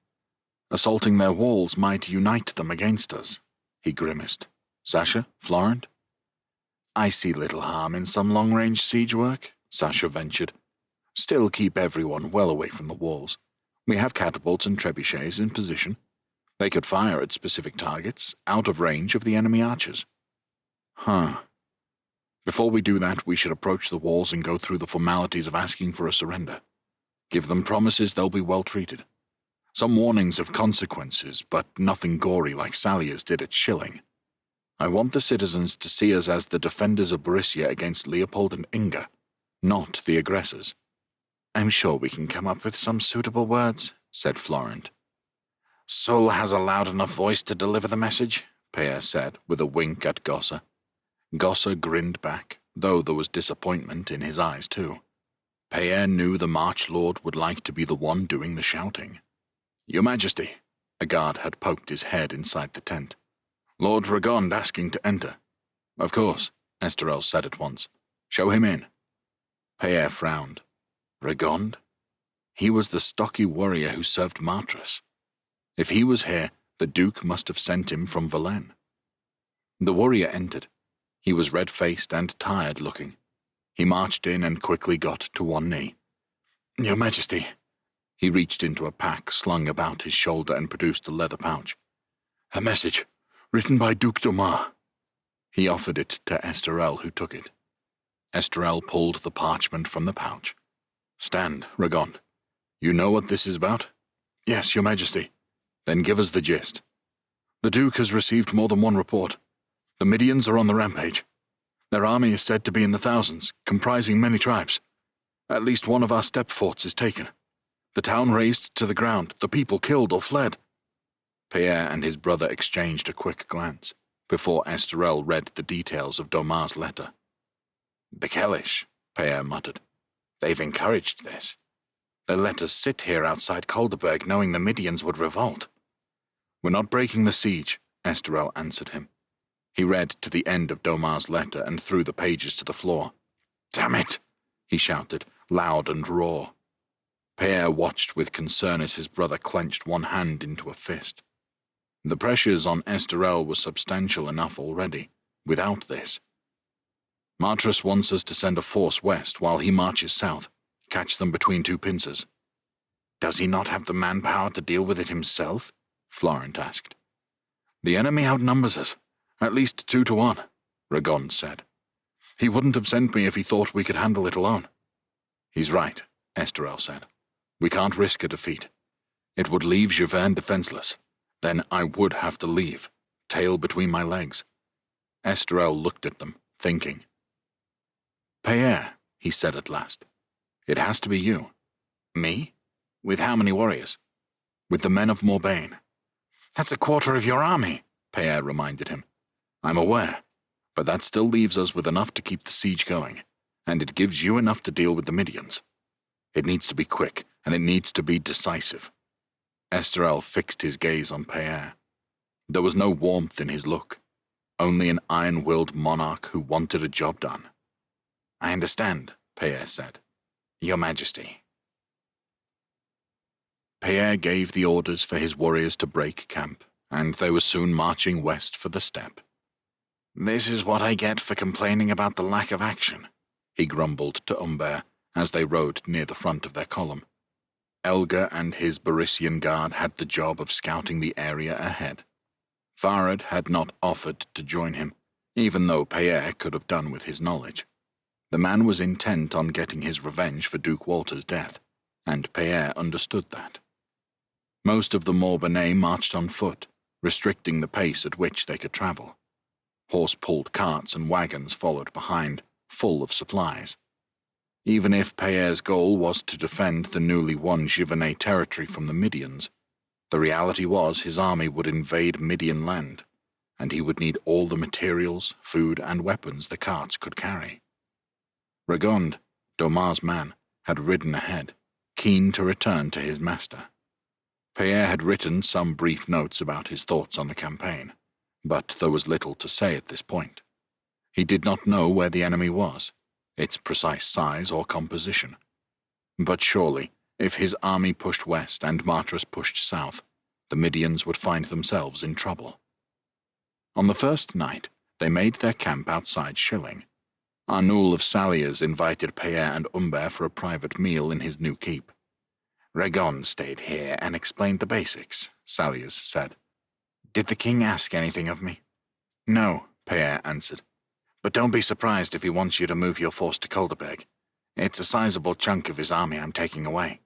Assaulting their walls might unite them against us, he grimaced. Sasha, Florent? I see little harm in some long-range siege work, Sasha ventured. Still keep everyone well away from the walls. We have catapults and trebuchets in position. They could fire at specific targets, out of range of the enemy archers. Before we do that, we should approach the walls and go through the formalities of asking for a surrender. Give them promises they'll be well treated. Some warnings of consequences, but nothing gory like Salia's did at Schilling. I want the citizens to see us as the defenders of Borussia against Leopold and Inga, not the aggressors. I'm sure we can come up with some suitable words, said Florent. Sul has a loud enough voice to deliver the message, Peer said, with a wink at Gossa. Gossa grinned back, though there was disappointment in his eyes too. Peer knew the March Lord would like to be the one doing the shouting. Your Majesty, a guard had poked his head inside the tent. Lord Regond asking to enter. Of course, Esterel said at once. Show him in. Peer frowned. Regond? He was the stocky warrior who served Martras. If he was here, the Duke must have sent him from Valenne. The warrior entered. He was red-faced and tired-looking. He marched in and quickly got to one knee. Your Majesty. He reached into a pack slung about his shoulder and produced a leather pouch. A message, written by Duke Domar. He offered it to Esterel, who took it. Esterel pulled the parchment from the pouch. Stand, Regond. You know what this is about? Yes, Your Majesty. Then give us the gist. The Duke has received more than one report. The Midians are on the rampage. Their army is said to be in the thousands, comprising many tribes. At least one of our steppe forts is taken. The town razed to the ground, the people killed or fled. Pierre and his brother exchanged a quick glance, before Esterel read the details of Domar's letter. The Kellish, Pierre muttered. They've encouraged this. They let us sit here outside Kolderberg knowing the Midians would revolt. We're not breaking the siege, Esterel answered him. He read to the end of Domar's letter and threw the pages to the floor. Damn it, he shouted, loud and raw. Pierre watched with concern as his brother clenched one hand into a fist. The pressures on Esterel were substantial enough already, without this. Martras wants us to send a force west while he marches south, catch them between two pincers. Does he not have the manpower to deal with it himself? Florent asked. The enemy outnumbers us, at least 2 to 1, Regond said. He wouldn't have sent me if he thought we could handle it alone. He's right, Esterel said. We can't risk a defeat. It would leave Javerne defenseless. Then I would have to leave, tail between my legs. Esterel looked at them, thinking. Pierre, he said at last. It has to be you. Me? With how many warriors? With the men of Morbagne. That's a quarter of your army, Pierre reminded him. I'm aware, but that still leaves us with enough to keep the siege going, and it gives you enough to deal with the Midians. It needs to be quick, and it needs to be decisive. Esterel fixed his gaze on Pierre. There was no warmth in his look, only an iron-willed monarch who wanted a job done. I understand, Pierre said. Your Majesty. Pierre gave the orders for his warriors to break camp, and they were soon marching west for the steppe. This is what I get for complaining about the lack of action, he grumbled to Humbert as they rode near the front of their column. Elgar and his Borissian guard had the job of scouting the area ahead. Farad had not offered to join him, even though Pierre could have done with his knowledge. The man was intent on getting his revenge for Duke Walter's death, and Pierre understood that. Most of the Morbagne marched on foot, restricting the pace at which they could travel. Horse-pulled carts and wagons followed behind, full of supplies. Even if Pierre's goal was to defend the newly won Giverny territory from the Midians, the reality was his army would invade Midian land, and he would need all the materials, food, and weapons the carts could carry. Regond, Domar's man, had ridden ahead, keen to return to his master. Pierre had written some brief notes about his thoughts on the campaign, but there was little to say at this point. He did not know where the enemy was, its precise size or composition. But surely If his army pushed west and Martras pushed south, the Midians would find themselves in trouble. On the first night, they made their camp outside Schilling. Arnul of Salias invited Payer and Umber for a private meal in his new keep. Regon stayed here and explained the basics, Salias said. Did the king ask anything of me? No, Payer answered. But don't be surprised if he wants you to move your force to Kolderberg. It's a sizable chunk of his army I'm taking away.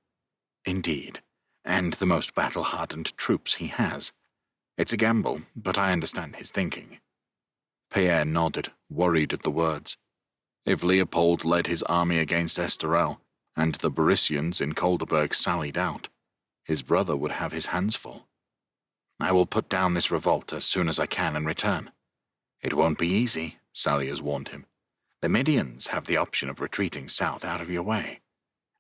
Indeed, and the most battle-hardened troops he has. It's a gamble, but I understand his thinking. Payer nodded, worried at the words. If Leopold led his army against Esterel, and the Borisians in Kolderberg sallied out, his brother would have his hands full. I will put down this revolt as soon as I can and return. It won't be easy, Salias warned him. The Midians have the option of retreating south out of your way.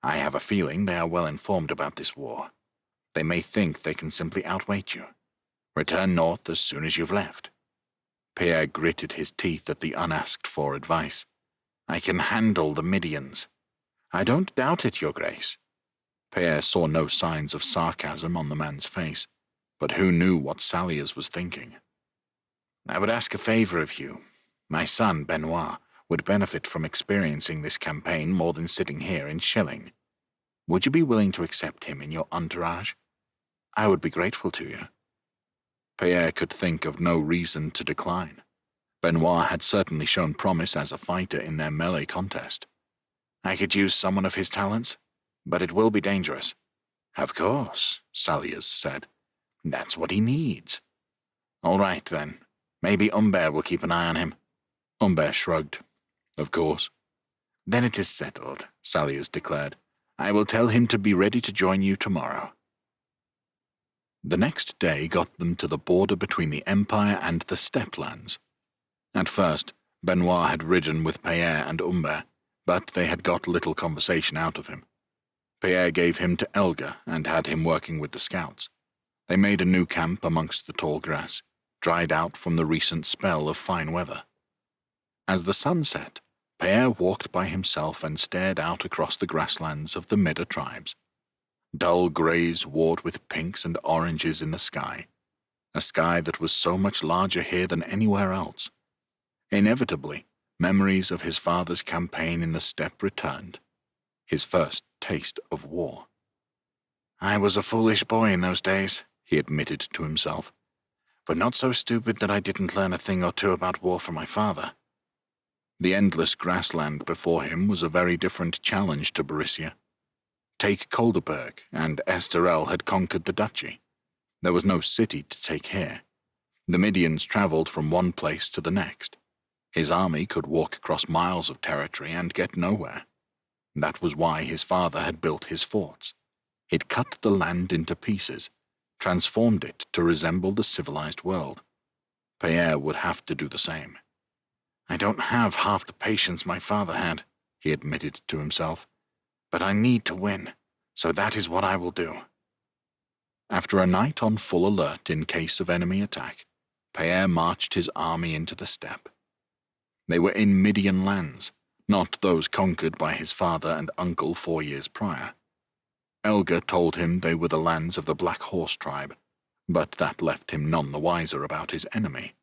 I have a feeling they are well informed about this war. They may think they can simply outweight you. Return north as soon as you've left. Pierre gritted his teeth at the unasked-for advice. I can handle the Midians. I don't doubt it, Your Grace. Pierre saw no signs of sarcasm on the man's face, but who knew what Salias was thinking? I would ask a favor of you. My son, Benoit, would benefit from experiencing this campaign more than sitting here in Schilling. Would you be willing to accept him in your entourage? I would be grateful to you. Pierre could think of no reason to decline. Benoit had certainly shown promise as a fighter in their melee contest. I could use someone of his talents, but it will be dangerous. Of course, Salias said. That's what he needs. All right, then. Maybe Umber will keep an eye on him. Umber shrugged. Of course. Then it is settled, Salias declared. I will tell him to be ready to join you tomorrow. The next day got them to the border between the Empire and the steppe lands. At first, Benoit had ridden with Payer and Umber, but they had got little conversation out of him. Payer gave him to Elga and had him working with the scouts. They made a new camp amongst the tall grass, dried out from the recent spell of fine weather. As the sun set, Payer walked by himself and stared out across the grasslands of the Midder tribes. Dull greys warred with pinks and oranges in the sky, a sky that was so much larger here than anywhere else. Inevitably, memories of his father's campaign in the steppe returned, his first taste of war. I was a foolish boy in those days, he admitted to himself, but not so stupid that I didn't learn a thing or two about war from my father. The endless grassland before him was a very different challenge to Borussia. Take Kolderberg, and Esterel had conquered the duchy. There was no city to take here. The Midians travelled from one place to the next. His army could walk across miles of territory and get nowhere. That was why his father had built his forts. He'd cut the land into pieces, transformed it to resemble the civilized world. Payer would have to do the same. I don't have half the patience my father had, he admitted to himself. But I need to win, so that is what I will do. After a night on full alert in case of enemy attack, Payer marched his army into the steppe. They were in Midian lands, not those conquered by his father and uncle 4 years prior. Elga told him they were the lands of the Black Horse tribe, but that left him none the wiser about his enemy.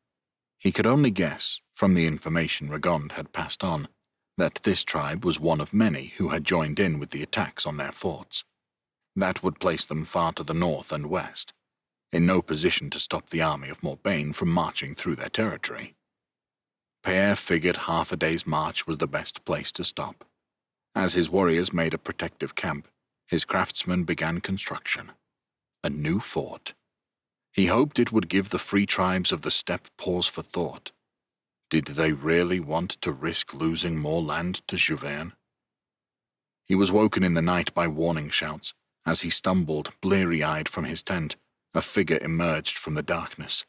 He could only guess, from the information Regond had passed on, that this tribe was one of many who had joined in with the attacks on their forts. That would place them far to the north and west, in no position to stop the army of Morbagne from marching through their territory. Payer figured half a day's march was the best place to stop. As his warriors made a protective camp, his craftsmen began construction. A new fort. He hoped it would give the free tribes of the steppe pause for thought. Did they really want to risk losing more land to Jouverne? He was woken in the night by warning shouts. As he stumbled, bleary-eyed from his tent, a figure emerged from the darkness.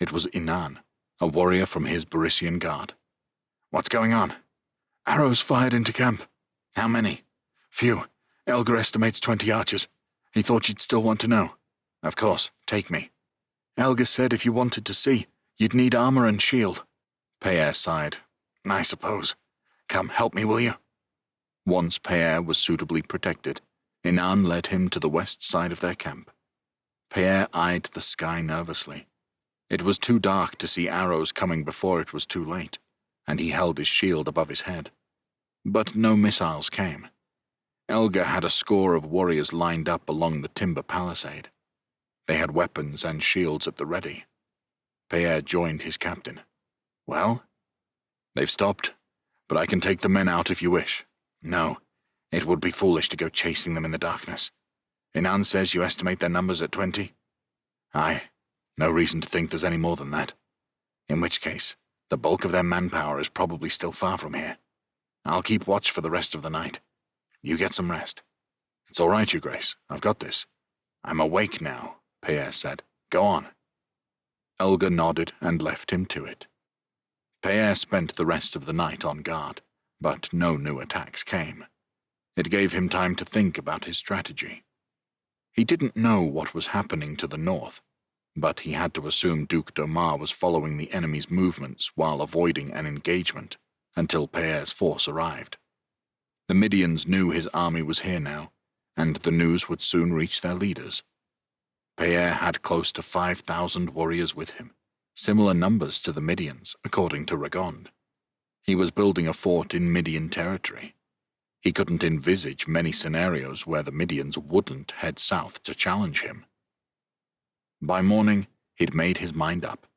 It was Inan, a warrior from his Borisian guard. What's going on? Arrows fired into camp. How many? Few. Elgar estimates 20 archers. He thought you'd still want to know. Of course, take me. Elgar said if you wanted to see, you'd need armor and shield. Payer sighed. I suppose. Come, help me, will you? Once Payer was suitably protected, Inan led him to the west side of their camp. Pierre eyed the sky nervously. It was too dark to see arrows coming before it was too late, and he held his shield above his head. But no missiles came. Elga had a score of warriors lined up along the timber palisade. They had weapons and shields at the ready. Pierre joined his captain. "Well?" "They've stopped, but I can take the men out if you wish." "No, it would be foolish to go chasing them in the darkness. Inan says you estimate their numbers at 20? "Aye, no reason to think there's any more than that. In which case, the bulk of their manpower is probably still far from here. I'll keep watch for the rest of the night. You get some rest." "It's all right, Your Grace. I've got this." "I'm awake now," Pierre said. "Go on." Elga nodded and left him to it. Pierre spent the rest of the night on guard, but no new attacks came. It gave him time to think about his strategy. He didn't know what was happening to the north, but he had to assume Duke Domar was following the enemy's movements while avoiding an engagement until Pierre's force arrived. The Midians knew his army was here now, and the news would soon reach their leaders. Pierre had close to 5,000 warriors with him, similar numbers to the Midians, according to Ragond. He was building a fort in Midian territory. He couldn't envisage many scenarios where the Midians wouldn't head south to challenge him. By morning, he'd made his mind up.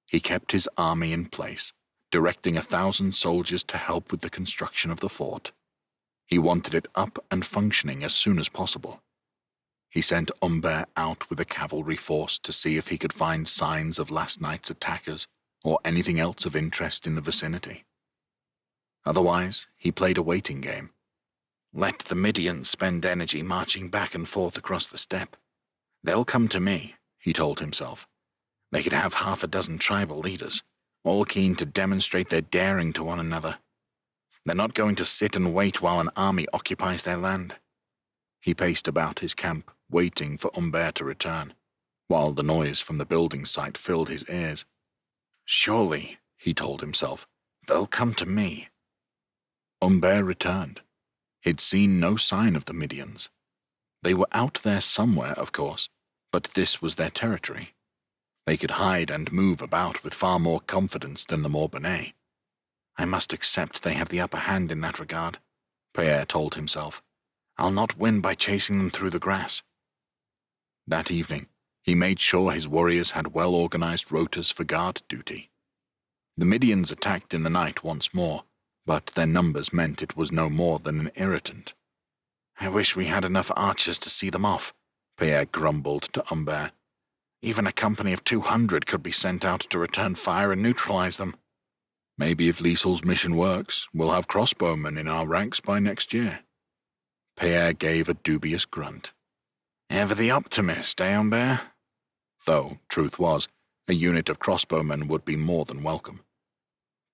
He kept his army in place, directing 1,000 soldiers to help with the construction of the fort. He wanted it up and functioning as soon as possible. He sent Humbert out with a cavalry force to see if he could find signs of last night's attackers or anything else of interest in the vicinity. Otherwise, he played a waiting game. Let the Midians spend energy marching back and forth across the steppe. They'll come to me, he told himself. They could have 6 tribal leaders, all keen to demonstrate their daring to one another. They're not going to sit and wait while an army occupies their land. He paced about his camp, waiting for Humbert to return, while the noise from the building site filled his ears. Surely, he told himself, they'll come to me. Humbert returned. He'd seen no sign of the Midians. They were out there somewhere, of course, but this was their territory. They could hide and move about with far more confidence than the Morbanais. I must accept they have the upper hand in that regard, Pierre told himself. I'll not win by chasing them through the grass. That evening, he made sure his warriors had well-organized rotas for guard duty. The Midians attacked in the night once more, but their numbers meant it was no more than an irritant. I wish we had enough archers to see them off, Pierre grumbled to Humbert. Even a company of 200 could be sent out to return fire and neutralize them. Maybe if Liesl's mission works, we'll have crossbowmen in our ranks by next year. Pierre gave a dubious grunt. Ever the optimist, eh, Humbert? Though, truth was, a unit of crossbowmen would be more than welcome.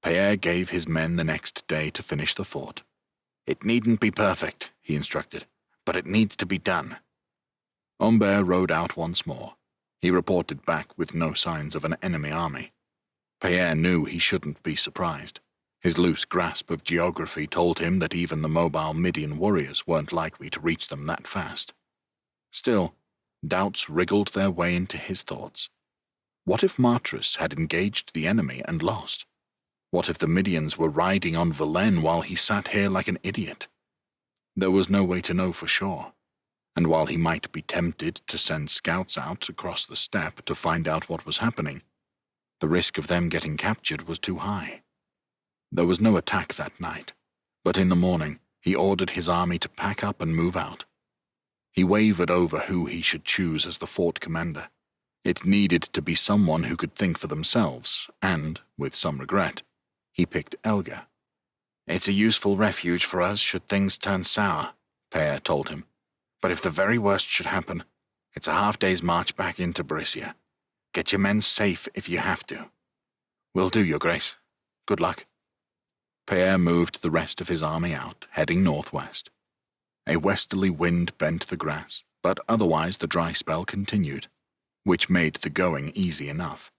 Pierre gave his men the next day to finish the fort. It needn't be perfect, he instructed, but it needs to be done. Humbert rode out once more. He reported back with no signs of an enemy army. Pierre knew he shouldn't be surprised. His loose grasp of geography told him that even the mobile Midian warriors weren't likely to reach them that fast. Still, doubts wriggled their way into his thoughts. What if Martris had engaged the enemy and lost? What if the Midians were riding on Verlaine while he sat here like an idiot? There was no way to know for sure, and while he might be tempted to send scouts out across the steppe to find out what was happening, the risk of them getting captured was too high. There was no attack that night, but in the morning he ordered his army to pack up and move out. He wavered over who he should choose as the fort commander. It needed to be someone who could think for themselves, and, with some regret, he picked Elga. It's a useful refuge for us should things turn sour, Pierre told him. But if the very worst should happen, it's a half-day's march back into Brescia. Get your men safe if you have to. Will do, Your Grace. Good luck. Pierre moved the rest of his army out, heading northwest. A westerly wind bent the grass, but otherwise the dry spell continued, which made the going easy enough.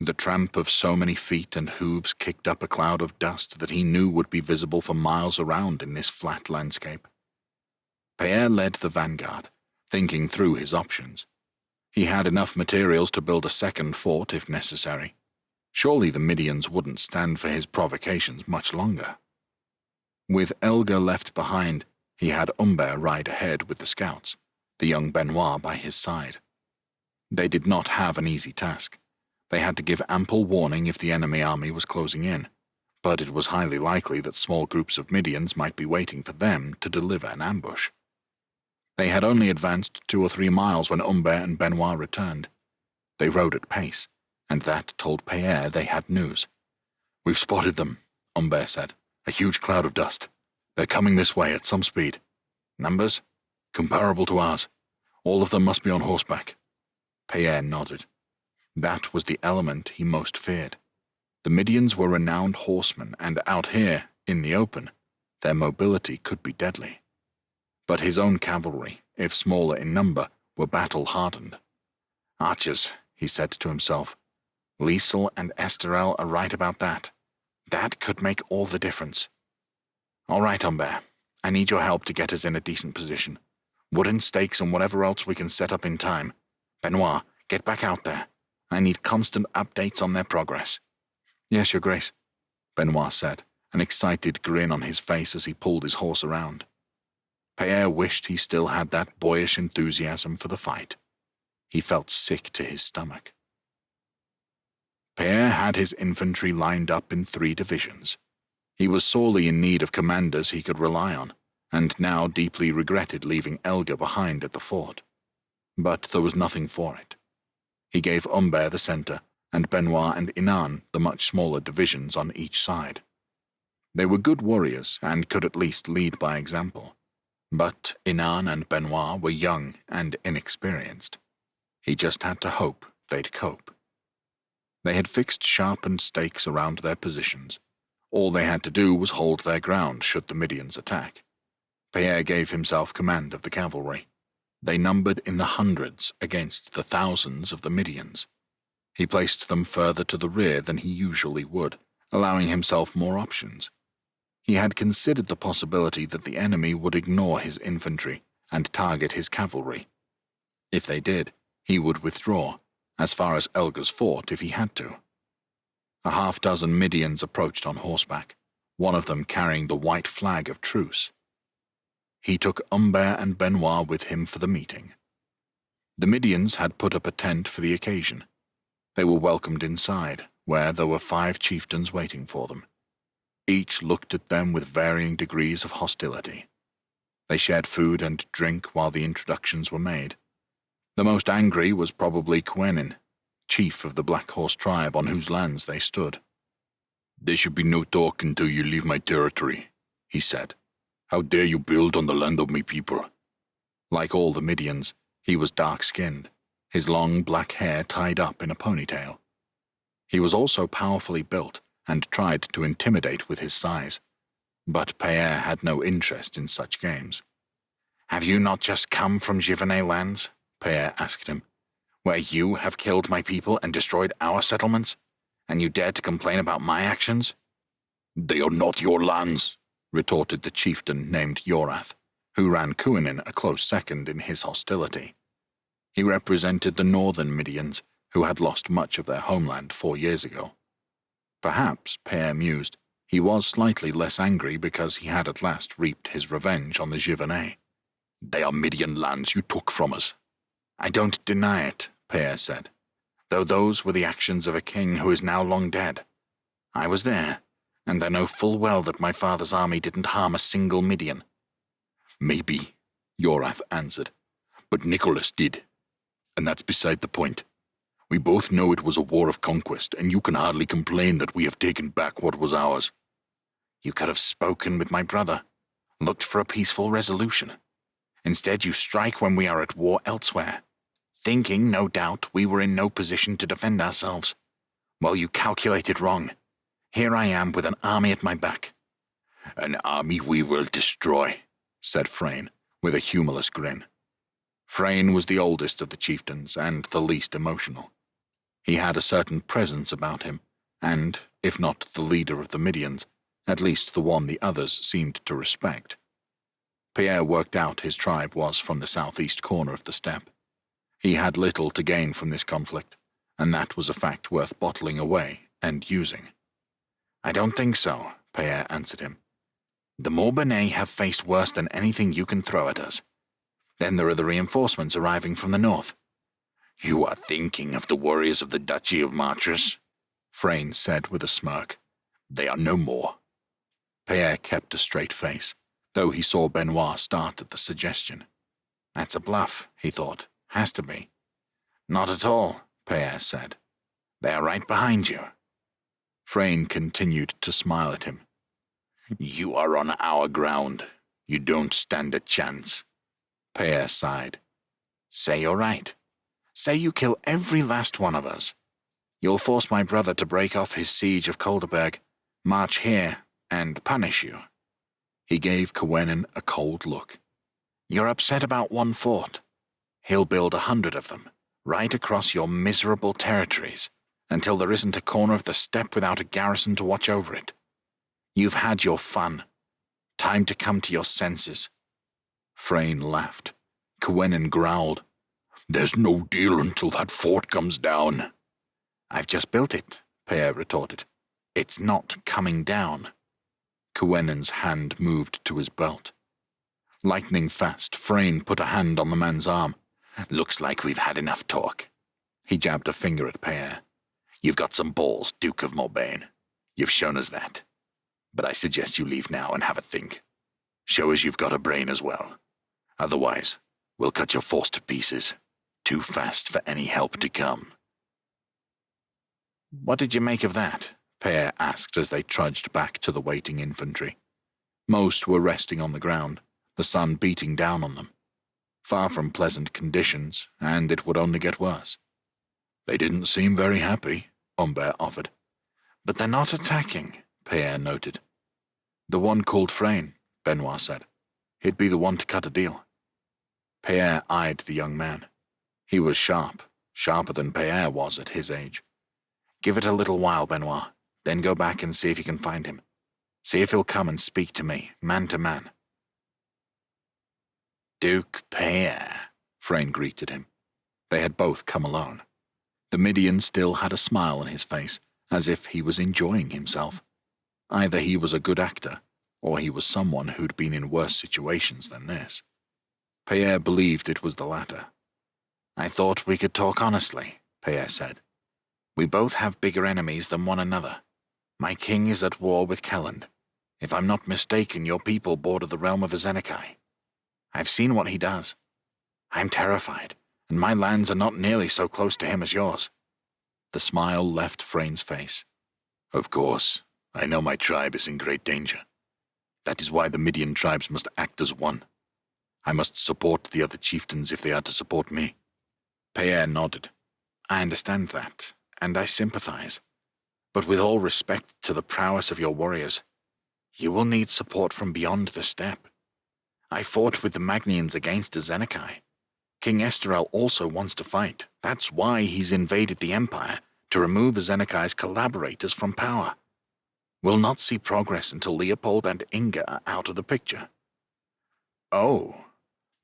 The tramp of so many feet and hooves kicked up a cloud of dust that he knew would be visible for miles around in this flat landscape. Pierre led the vanguard, thinking through his options. He had enough materials to build a second fort if necessary. Surely the Midians wouldn't stand for his provocations much longer. With Elga left behind, he had Humbert ride ahead with the scouts, the young Benoit by his side. They did not have an easy task. They had to give ample warning if the enemy army was closing in, but it was highly likely that small groups of Midians might be waiting for them to deliver an ambush. They had only advanced 2 or 3 miles when Humbert and Benoit returned. They rode at pace, and that told Pierre they had news. "We've spotted them," Humbert said. "A huge cloud of dust. They're coming this way at some speed. Numbers? Comparable to ours. All of them must be on horseback." Pierre nodded. That was the element he most feared. The Midians were renowned horsemen, and out here, in the open, their mobility could be deadly. But his own cavalry, if smaller in number, were battle-hardened. "Archers," he said to himself. "Liesel and Esterel are right about that. That could make all the difference. All right, Humbert, I need your help to get us in a decent position. Wooden stakes and whatever else we can set up in time. Benoit, get back out there. I need constant updates on their progress." "Yes, Your Grace," Benoit said, an excited grin on his face as he pulled his horse around. Pierre wished he still had that boyish enthusiasm for the fight. He felt sick to his stomach. Pierre had his infantry lined up in 3 divisions. He was sorely in need of commanders he could rely on, and now deeply regretted leaving Elga behind at the fort. But there was nothing for it. He gave Humbert the center, and Benoit and Inan the much smaller divisions on each side. They were good warriors and could at least lead by example. But Inan and Benoit were young and inexperienced. He just had to hope they'd cope. They had fixed sharpened stakes around their positions. All they had to do was hold their ground should the Midians attack. Pierre gave himself command of the cavalry. They numbered in the hundreds against the thousands of the Midians. He placed them further to the rear than he usually would, allowing himself more options. He had considered the possibility that the enemy would ignore his infantry and target his cavalry. If they did, he would withdraw, as far as Elga's fort if he had to. A half-dozen Midians approached on horseback, one of them carrying the white flag of truce. He took Humbert and Benoit with him for the meeting. The Midians had put up a tent for the occasion. They were welcomed inside, where there were 5 chieftains waiting for them. Each looked at them with varying degrees of hostility. They shared food and drink while the introductions were made. The most angry was probably Quenin, chief of the Black Horse tribe on whose lands they stood. "There should be no talk until you leave my territory," he said. "How dare you build on the land of my people?" Like all the Midians, he was dark-skinned, his long black hair tied up in a ponytail. He was also powerfully built and tried to intimidate with his size, but Pierre had no interest in such games. "Have you not just come from Giverny lands?" Pierre asked him, "where you have killed my people and destroyed our settlements, and you dare to complain about my actions?" "They are not your lands," retorted the chieftain named Yorath, who ran Cuinin a close second in his hostility. He represented the northern Midians, who had lost much of their homeland 4 years ago. Perhaps, Pierre mused, he was slightly less angry because he had at last reaped his revenge on the Giverny. "They are Midian lands you took from us." "I don't deny it," Pierre said, "though those were the actions of a king who is now long dead. I was there, and I know full well that my father's army didn't harm a single Midian." "Maybe," Yorath answered, "but Nicholas did. And that's beside the point. We both know it was a war of conquest, and you can hardly complain that we have taken back what was ours." "You could have spoken with my brother, looked for a peaceful resolution. Instead, you strike when we are at war elsewhere, thinking, no doubt, we were in no position to defend ourselves. Well, you calculated wrong. Here I am with an army at my back." "An army we will destroy," said Frayne, with a humorless grin. Frayne was the oldest of the chieftains and the least emotional. He had a certain presence about him, and, if not the leader of the Midians, at least the one the others seemed to respect. Pierre worked out his tribe was from the southeast corner of the steppe. He had little to gain from this conflict, and that was a fact worth bottling away and using. I don't think so, Pierre answered him. The Morbanais have faced worse than anything you can throw at us. Then there are the reinforcements arriving from the north. You are thinking of the warriors of the Duchy of Martres, Frayne said with a smirk. They are no more. Pierre kept a straight face, though he saw Benoit start at the suggestion. That's a bluff, he thought. Has to be. Not at all, Pierre said. They are right behind you. Frayne continued to smile at him. You are on our ground. You don't stand a chance. Pierre sighed. Say you're right. Say you kill every last one of us. You'll force my brother to break off his siege of Colderberg, march here, and punish you. He gave Cwenin a cold look. You're upset about one fort. He'll build 100 of them, right across your miserable territories, until there isn't a corner of the steppe without a garrison to watch over it. You've had your fun. Time to come to your senses. Frayne laughed. Cwenin growled. There's no deal until that fort comes down. I've just built it, Pierre retorted. It's not coming down. Cwenin's hand moved to his belt. Lightning fast, Frayne put a hand on the man's arm. Looks like we've had enough talk. He jabbed a finger at Pierre. You've got some balls, Duke of Morbagne. You've shown us that. But I suggest you leave now and have a think. Show us you've got a brain as well. Otherwise, we'll cut your force to pieces. Too fast for any help to come. What did you make of that? Pierre asked as they trudged back to the waiting infantry. Most were resting on the ground, the sun beating down on them. Far from pleasant conditions, and it would only get worse. They didn't seem very happy, Humbert offered. But they're not attacking, Pierre noted. The one called Frayne, Benoit said. He'd be the one to cut a deal. Pierre eyed the young man. He was sharp, sharper than Pierre was at his age. Give it a little while, Benoit, then go back and see if you can find him. See if he'll come and speak to me, man to man. Duke Pierre, Frayne greeted him. They had both come alone. The Midian still had a smile on his face, as if he was enjoying himself. Either he was a good actor, or he was someone who'd been in worse situations than this. Pierre believed it was the latter. I thought we could talk honestly, Pierre said. We both have bigger enemies than one another. My king is at war with Kelland. If I'm not mistaken, your people border the realm of Azenekai. I've seen what he does. I'm terrified, and my lands are not nearly so close to him as yours. The smile left Frayne's face. Of course, I know my tribe is in great danger. That is why the Midian tribes must act as one. I must support the other chieftains if they are to support me. Pierre nodded. I understand that, and I sympathize. But with all respect to the prowess of your warriors, you will need support from beyond the steppe. I fought with the Magnians against Azenekai. King Esterel also wants to fight. That's why he's invaded the Empire, to remove Azenekai's collaborators from power. We'll not see progress until Leopold and Inga are out of the picture. Oh,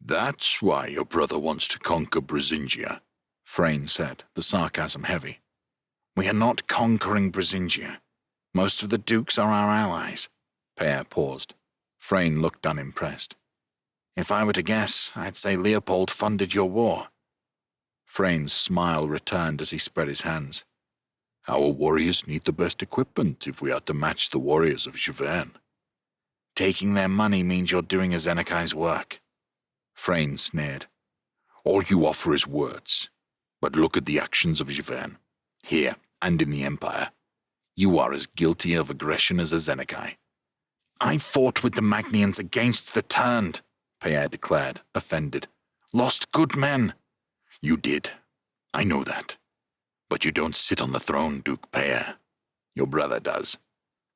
that's why your brother wants to conquer Brisingia, Frayne said, the sarcasm heavy. We are not conquering Brisingia. Most of the dukes are our allies. Pierre paused. Frayne looked unimpressed. If I were to guess, I'd say Leopold funded your war. Frayne's smile returned as he spread his hands. Our warriors need the best equipment if we are to match the warriors of Giverny. Taking their money means you're doing Azenekai's work. Frayne sneered. All you offer is words. But look at the actions of Giverny, here and in the Empire. You are as guilty of aggression as Azenekai. I fought with the Magnians against the Turned, Pierre declared, offended. Lost good men. You did. I know that. But you don't sit on the throne, Duke Pierre. Your brother does.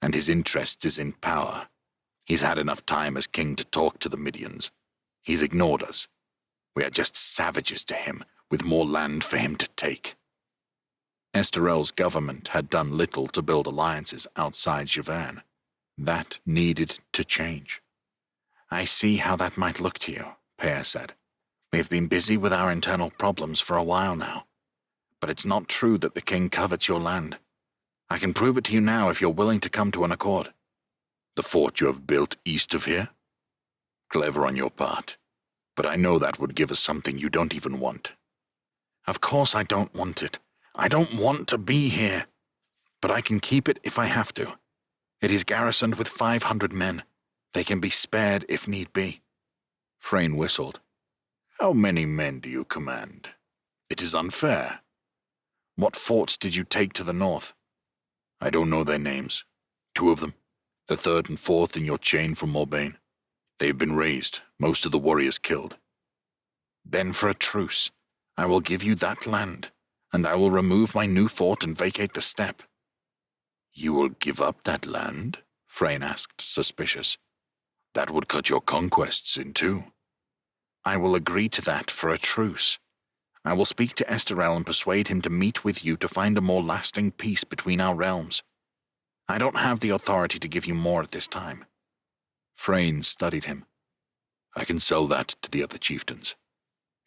And his interest is in power. He's had enough time as king to talk to the Midians. He's ignored us. We are just savages to him, with more land for him to take. Esterel's government had done little to build alliances outside Giverny. That needed to change. I see how that might look to you, Peer said. We have been busy with our internal problems for a while now. But it's not true that the king covets your land. I can prove it to you now if you're willing to come to an accord. The fort you have built east of here? Clever on your part, but I know that would give us something you don't even want. Of course I don't want it. I don't want to be here. But I can keep it if I have to. It is garrisoned with 500 men. They can be spared if need be. Frayne whistled. How many men do you command? It is unfair. What forts did you take to the north? I don't know their names. 2 of them. The 3rd and 4th in your chain from Morbagne. They have been razed, most of the warriors killed. Then for a truce, I will give you that land, and I will remove my new fort and vacate the steppe. You will give up that land? Frayne asked, suspicious. That would cut your conquests in 2. I will agree to that for a truce. I will speak to Esterel and persuade him to meet with you to find a more lasting peace between our realms. I don't have the authority to give you more at this time. Frayne studied him. I can sell that to the other chieftains.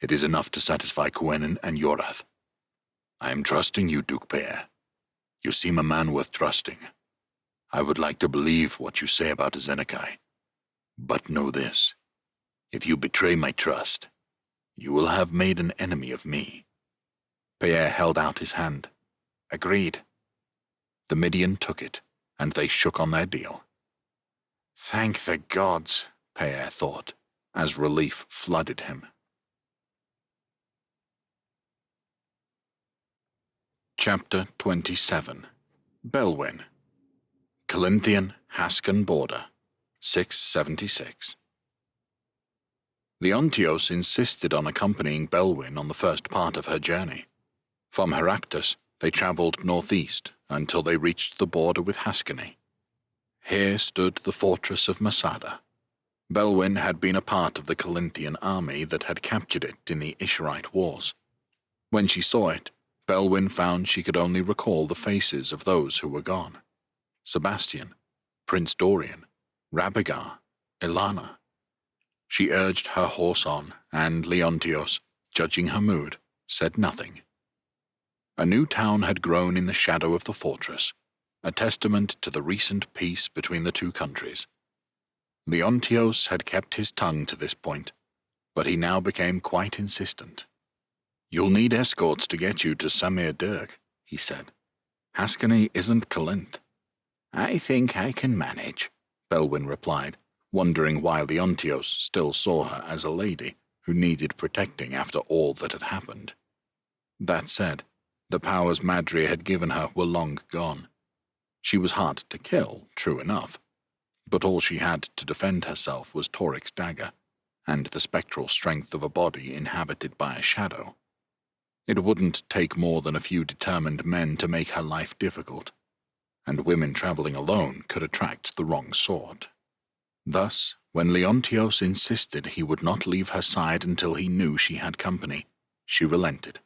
It is enough to satisfy Cuenin and Yorath. I am trusting you, Duke Peer. You seem a man worth trusting. I would like to believe what you say about Zenekai. But know this. If you betray my trust, you will have made an enemy of me. Peer held out his hand. Agreed. The Midian took it, and they shook on their deal. Thank the gods, Peer thought, as relief flooded him. Chapter 27. Belwyn. Calinthian Hascan border, 676. Leontios insisted on accompanying Belwyn on the first part of her journey. From Heractus, they travelled northeast until they reached the border with Hascany. Here stood the fortress of Masada. Belwyn had been a part of the Calinthian army that had captured it in the Isharite Wars. When she saw it, Belwyn found she could only recall the faces of those who were gone. Sebastian, Prince Dorian, Rabigar, Ilana. She urged her horse on, and Leontios, judging her mood, said nothing. A new town had grown in the shadow of the fortress, a testament to the recent peace between the 2 countries. Leontios had kept his tongue to this point, but he now became quite insistent. You'll need escorts to get you to Samir Dirk, he said. Hascany isn't Calinth. I think I can manage, Belwyn replied, wondering why Leontios still saw her as a lady who needed protecting after all that had happened. That said, the powers Madria had given her were long gone. She was hard to kill, true enough, but all she had to defend herself was Toric's dagger, and the spectral strength of a body inhabited by a shadow. It wouldn't take more than a few determined men to make her life difficult, and women traveling alone could attract the wrong sort. Thus, when Leontios insisted he would not leave her side until he knew she had company, she relented.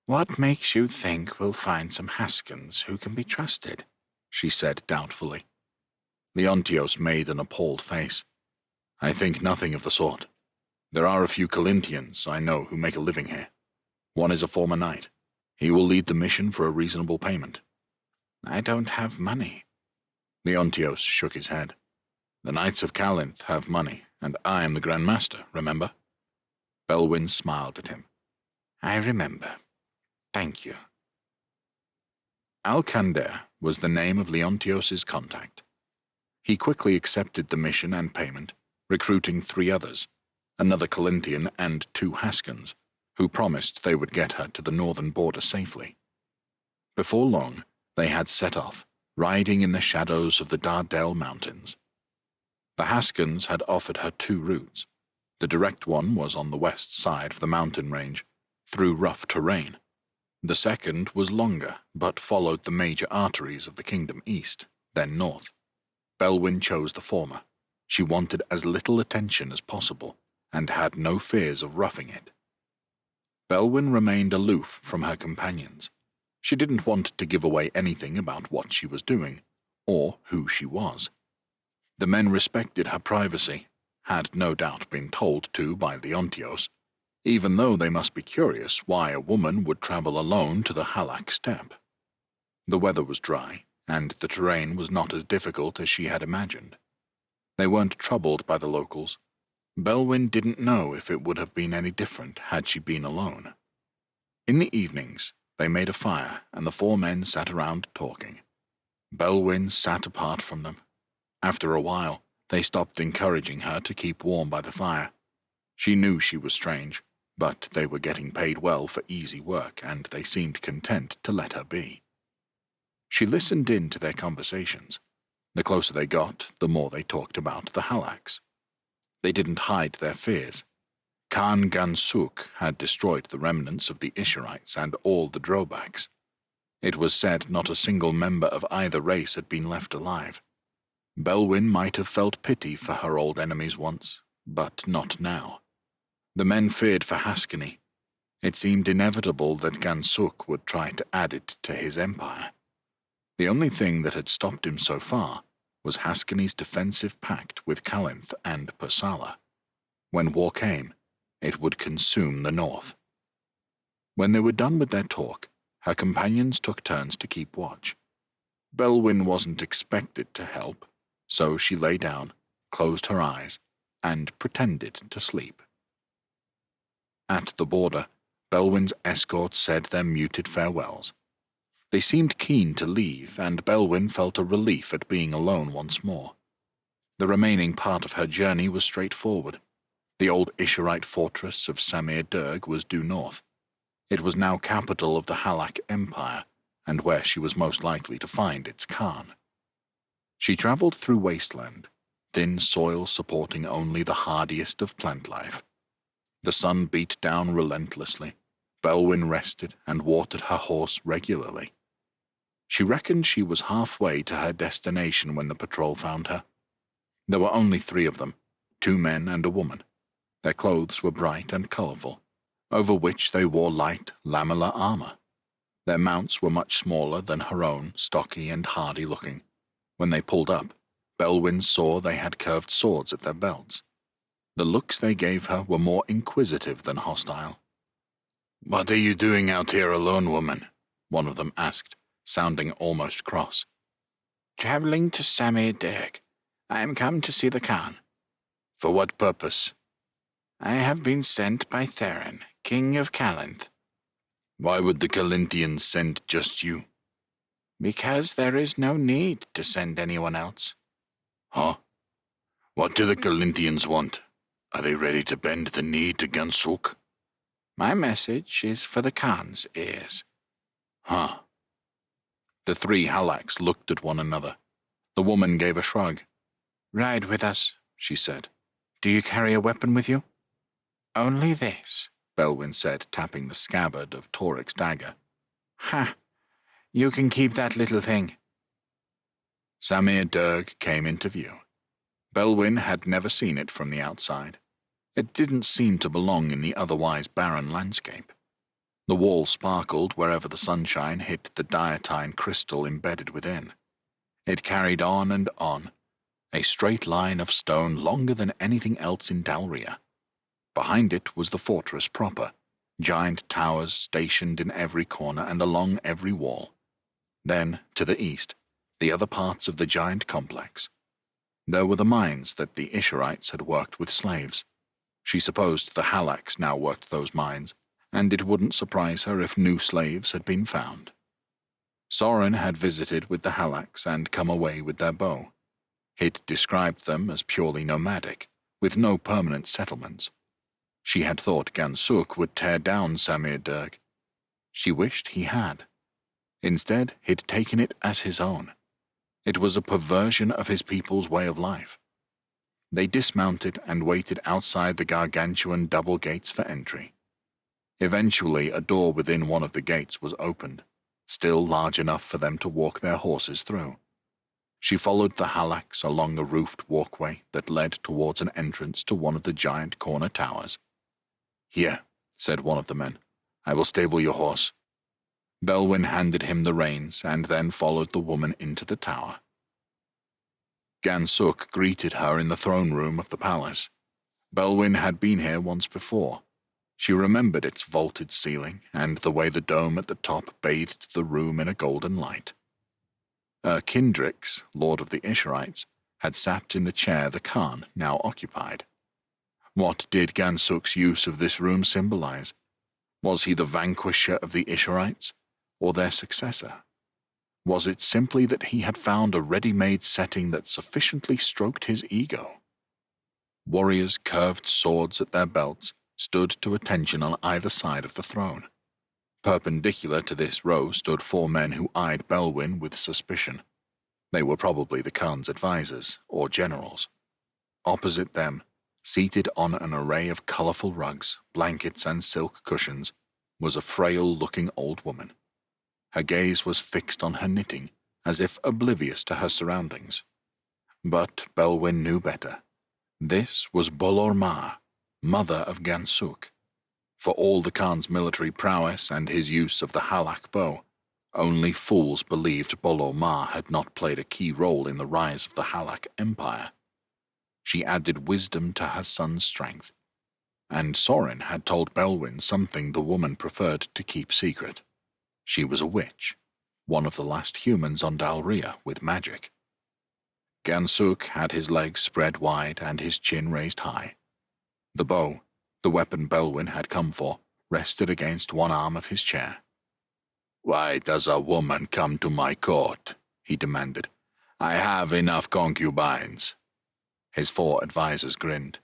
What makes you think we'll find some Hascans who can be trusted? She said doubtfully. Leontios made an appalled face. I think nothing of the sort. There are a few Calinthians I know who make a living here. One is a former knight. He will lead the mission for a reasonable payment. I don't have money. Leontios shook his head. The Knights of Calinth have money, and I am the Grand Master, remember? Belwyn smiled at him. I remember. Thank you. Alcander was the name of Leontios's contact. He quickly accepted the mission and payment, recruiting 3 others, another Calinthian and 2 Hascans, who promised they would get her to the northern border safely. Before long, they had set off, riding in the shadows of the Dardel Mountains. The Hascans had offered her 2 routes. The direct one was on the west side of the mountain range, through rough terrain. The second was longer, but followed the major arteries of the kingdom east, then north. Belwyn chose the former. She wanted as little attention as possible, and had no fears of roughing it. Belwyn remained aloof from her companions. She didn't want to give away anything about what she was doing, or who she was. The men respected her privacy, had no doubt been told to by the Ontios, even though they must be curious why a woman would travel alone to the Halak steppe. The weather was dry, and the terrain was not as difficult as she had imagined. They weren't troubled by the locals. Belwyn didn't know if it would have been any different had she been alone. In the evenings, they made a fire, and the four men sat around talking. Belwyn sat apart from them. After a while, they stopped encouraging her to keep warm by the fire. She knew she was strange, but they were getting paid well for easy work, and they seemed content to let her be. She listened in to their conversations. The closer they got, the more they talked about the Halaks. They didn't hide their fears. Khan Gansuk had destroyed the remnants of the Isharites and all the drawbacks. It was said not a single member of either race had been left alive. Belwyn might have felt pity for her old enemies once, but not now. The men feared for Haskiny. It seemed inevitable that Gansuk would try to add it to his empire. The only thing that had stopped him so far was Haskiny's defensive pact with Calinth and Persala. When war came, it would consume the north. When they were done with their talk, her companions took turns to keep watch. Belwyn wasn't expected to help, so she lay down, closed her eyes, and pretended to sleep. At the border, Belwyn's escorts said their muted farewells. They seemed keen to leave, and Belwyn felt a relief at being alone once more. The remaining part of her journey was straightforward. The old Isharite fortress of Samir Durg was due north. It was now capital of the Halak Empire, and where she was most likely to find its Khan. She travelled through wasteland, thin soil supporting only the hardiest of plant life. The sun beat down relentlessly. Belwyn rested and watered her horse regularly. She reckoned she was halfway to her destination when the patrol found her. There were only 3 of them, 2 men and a woman. Their clothes were bright and colourful, over which they wore light, lamellar armour. Their mounts were much smaller than her own, stocky and hardy-looking. When they pulled up, Belwyn saw they had curved swords at their belts. The looks they gave her were more inquisitive than hostile. "What are you doing out here alone, woman?" one of them asked, sounding almost cross. "Travelling to Samir Durg. I am come to see the Khan." "For what purpose?" "I have been sent by Theron, king of Calinth." "Why would the Calinthians send just you?" "Because there is no need to send anyone else." "Huh? What do the Calinthians want? Are they ready to bend the knee to Gansuk?" "My message is for the Khan's ears." "Huh." The 3 Halaks looked at one another. The woman gave a shrug. "Ride with us," she said. "Do you carry a weapon with you?" "Only this," Belwyn said, tapping the scabbard of Torik's dagger. "Ha! You can keep that little thing." Samir Durg came into view. Belwyn had never seen it from the outside. It didn't seem to belong in the otherwise barren landscape. The wall sparkled wherever the sunshine hit the diatine crystal embedded within. It carried on and on, a straight line of stone longer than anything else in Dalria. Behind it was the fortress proper, giant towers stationed in every corner and along every wall. Then, to the east, the other parts of the giant complex. There were the mines that the Isharites had worked with slaves. She supposed the Halaks now worked those mines, and it wouldn't surprise her if new slaves had been found. Soren had visited with the Halaks and come away with their bow. He'd described them as purely nomadic, with no permanent settlements. She had thought Gansuk would tear down Samir Durg. She wished he had. Instead, he'd taken it as his own. It was a perversion of his people's way of life. They dismounted and waited outside the gargantuan double gates for entry. Eventually, a door within one of the gates was opened, still large enough for them to walk their horses through. She followed the Halaks along a roofed walkway that led towards an entrance to one of the giant corner towers. "Here," said one of the men. "I will stable your horse." Belwyn handed him the reins and then followed the woman into the tower. Gansuk greeted her in the throne room of the palace. Belwyn had been here once before. She remembered its vaulted ceiling and the way the dome at the top bathed the room in a golden light. Kindrix, Lord of the Isherites, had sat in the chair the Khan now occupied. What did Gansuk's use of this room symbolize? Was he the vanquisher of the Isherites, or their successor? Was it simply that he had found a ready-made setting that sufficiently stroked his ego? Warriors' curved swords at their belts stood to attention on either side of the throne. Perpendicular to this row stood 4 men who eyed Belwyn with suspicion. They were probably the Khan's advisors, or generals. Opposite them, seated on an array of colorful rugs, blankets, and silk cushions, was a frail-looking old woman. Her gaze was fixed on her knitting, as if oblivious to her surroundings. But Belwyn knew better. This was Bolor Ma, mother of Gansuk. For all the Khan's military prowess and his use of the halak bow, only fools believed Bolor Ma had not played a key role in the rise of the Halak Empire. She added wisdom to her son's strength, and Sorin had told Belwyn something the woman preferred to keep secret. She was a witch, one of the last humans on Dalria with magic. Gansuk had his legs spread wide and his chin raised high. The bow, the weapon Belwyn had come for, rested against one arm of his chair. "Why does a woman come to my court?" he demanded. "I have enough concubines." His 4 advisors grinned.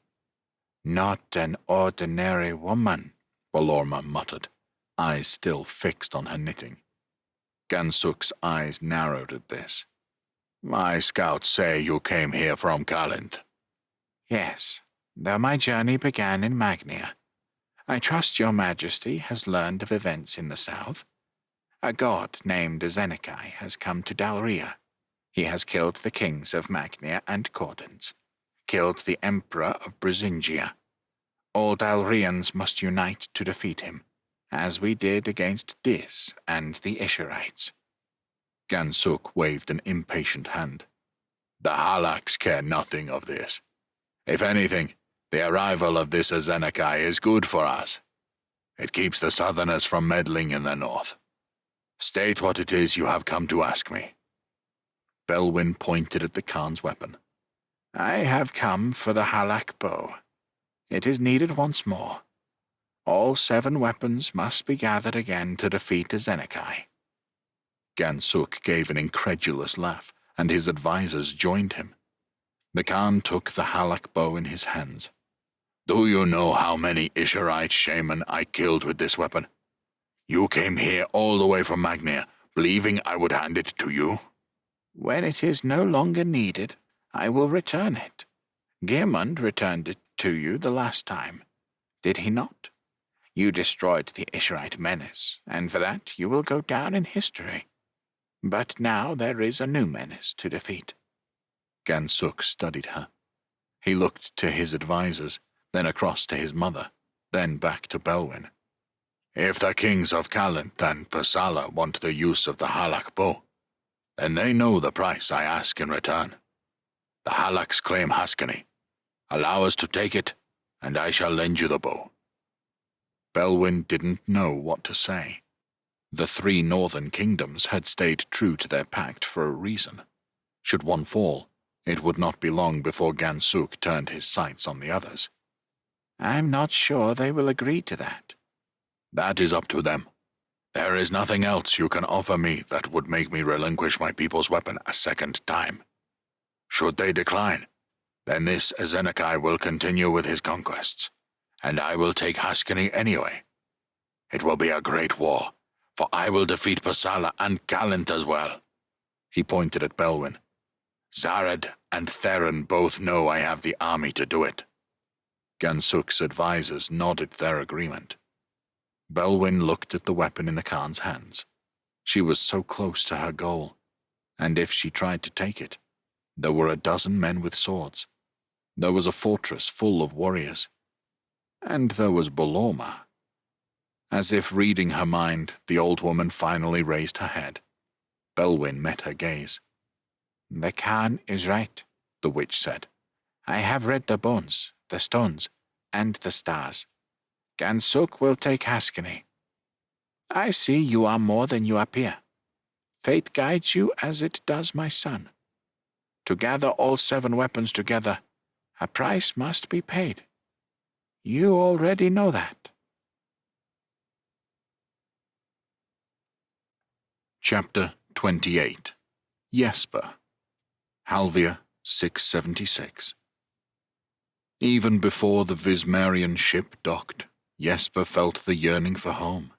Not an ordinary woman, Bolorma muttered, eyes still fixed on her knitting. Gansuk's eyes narrowed at this. "My scouts say you came here from Kalinth." Yes, though my journey began in Magnia. I trust your majesty has learned of events in the south. A god named Zenekai has come to Dalria. He has killed the kings of Magnia and Cordons, killed the emperor of Brisingia. All Dalrians must unite to defeat him, as we did against Dis and the Isherites. Gansuk waved an impatient hand. "The Halaks care nothing of this. If anything, the arrival of this Zenekai is good for us. It keeps the southerners from meddling in the north. State what it is you have come to ask me." Belwyn pointed at the Khan's weapon. I have come for the halak bow. It is needed once more. All 7 weapons must be gathered again to defeat Zenekai. Gansuk gave an incredulous laugh, and his advisors joined him. The Khan took the halak bow in his hands. "Do you know how many Isherite shaman I killed with this weapon? You came here all the way from Magnia, believing I would hand it to you?" When it is no longer needed, I will return it. Geirmund returned it to you the last time, did he not? You destroyed the Isherite menace, and for that you will go down in history. But now there is a new menace to defeat. Gansuk studied her. He looked to his advisors, then across to his mother, then back to Belwyn. "If the kings of Kalinth and Pasala want the use of the halak bow, then they know the price I ask in return. The Halaks claim Haskani. Allow us to take it, and I shall lend you the bow." Belwyn didn't know what to say. The 3 northern kingdoms had stayed true to their pact for a reason. Should one fall, it would not be long before Gansuk turned his sights on the others. I'm not sure they will agree to that. "That is up to them. There is nothing else you can offer me that would make me relinquish my people's weapon a second time. Should they decline, then this Zenekai will continue with his conquests, and I will take Haskani anyway. It will be a great war, for I will defeat Pasala and Kalinth as well." He pointed at Belwyn. "Zared and Theron both know I have the army to do it." Gansuk's advisors nodded their agreement. Belwyn looked at the weapon in the Khan's hands. She was so close to her goal, and if she tried to take it, there were a dozen men with swords. There was a fortress full of warriors. And there was Bolorma. As if reading her mind, the old woman finally raised her head. Belwyn met her gaze. "The Khan is right," the witch said. "I have read the bones. the stones, and the stars. Gansuk will take Haskiny. I see you are more than you appear. Fate guides you as it does my son. To gather all 7 weapons together, a price must be paid. You already know that. Chapter 28. Jesper. Halvia, 676. Even before the Vismarian ship docked, Jesper felt the yearning for home.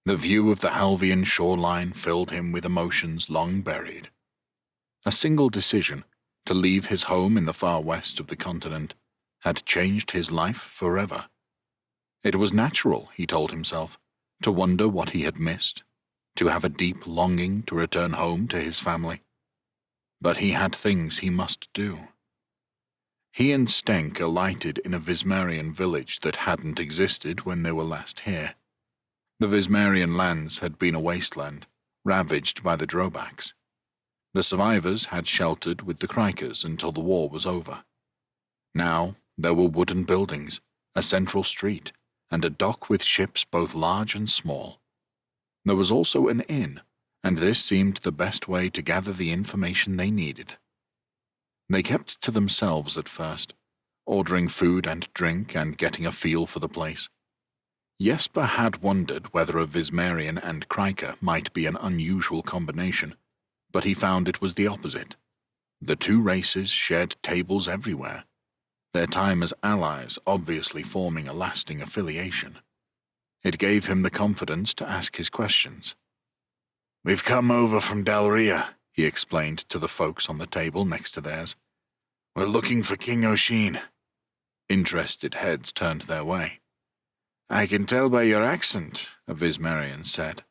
The view of the Halvian shoreline filled him with emotions long buried. A single decision, to leave his home in the far west of the continent, had changed his life forever. It was natural, he told himself, to wonder what he had missed, to have a deep longing to return home to his family. But he had things he must do. He and Stenk alighted in a Vismarian village that hadn't existed when they were last here. The Vismarian lands had been a wasteland, ravaged by the Drobaks. The survivors had sheltered with the Krikers until the war was over. Now there were wooden buildings, a central street, and a dock with ships both large and small. There was also an inn, and this seemed the best way to gather the information they needed. They kept to themselves at first, ordering food and drink and getting a feel for the place. Jesper had wondered whether a Vismarian and Kriker might be an unusual combination, but he found it was the opposite. The 2 races shared tables everywhere, their time as allies obviously forming a lasting affiliation. It gave him the confidence to ask his questions. "We've come over from Dalria," he explained to the folks on the table next to theirs. "We're looking for King Oshin." Interested heads turned their way. "I can tell by your accent," a Vismarian said.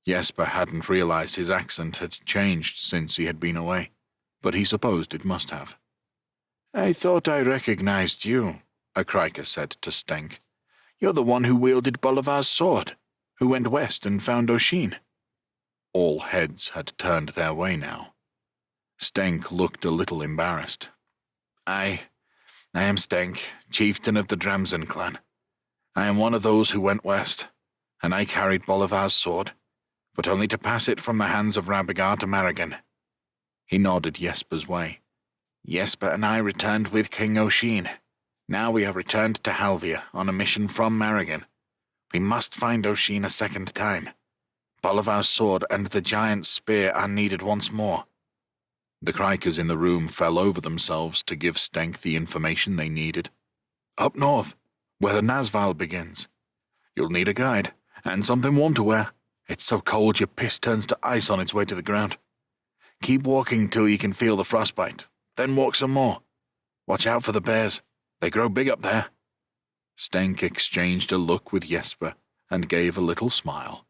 Jesper hadn't realized his accent had changed since he had been away, but he supposed it must have. "I thought I recognized you," a Kriker said to Stenk. "You're the one who wielded Bolivar's sword, who went west and found Oshin." All heads had turned their way now. Stenk looked a little embarrassed. I am Stenk, chieftain of the Dramzen clan. I am one of those who went west, and I carried Bolivar's sword, but only to pass it from the hands of Rabigar to Marigan." He nodded Jesper's way. "Jesper and I returned with King Oshin. Now we have returned to Halvia on a mission from Marigan. We must find Oshin a second time. Bolivar's sword and the giant's spear are needed once more." The Krikers in the room fell over themselves to give Stenk the information they needed. "Up north, where the Nazval begins. You'll need a guide, and something warm to wear. It's so cold your piss turns to ice on its way to the ground. Keep walking till you can feel the frostbite, then walk some more. Watch out for the bears. They grow big up there." Stenk exchanged a look with Jesper and gave a little smile.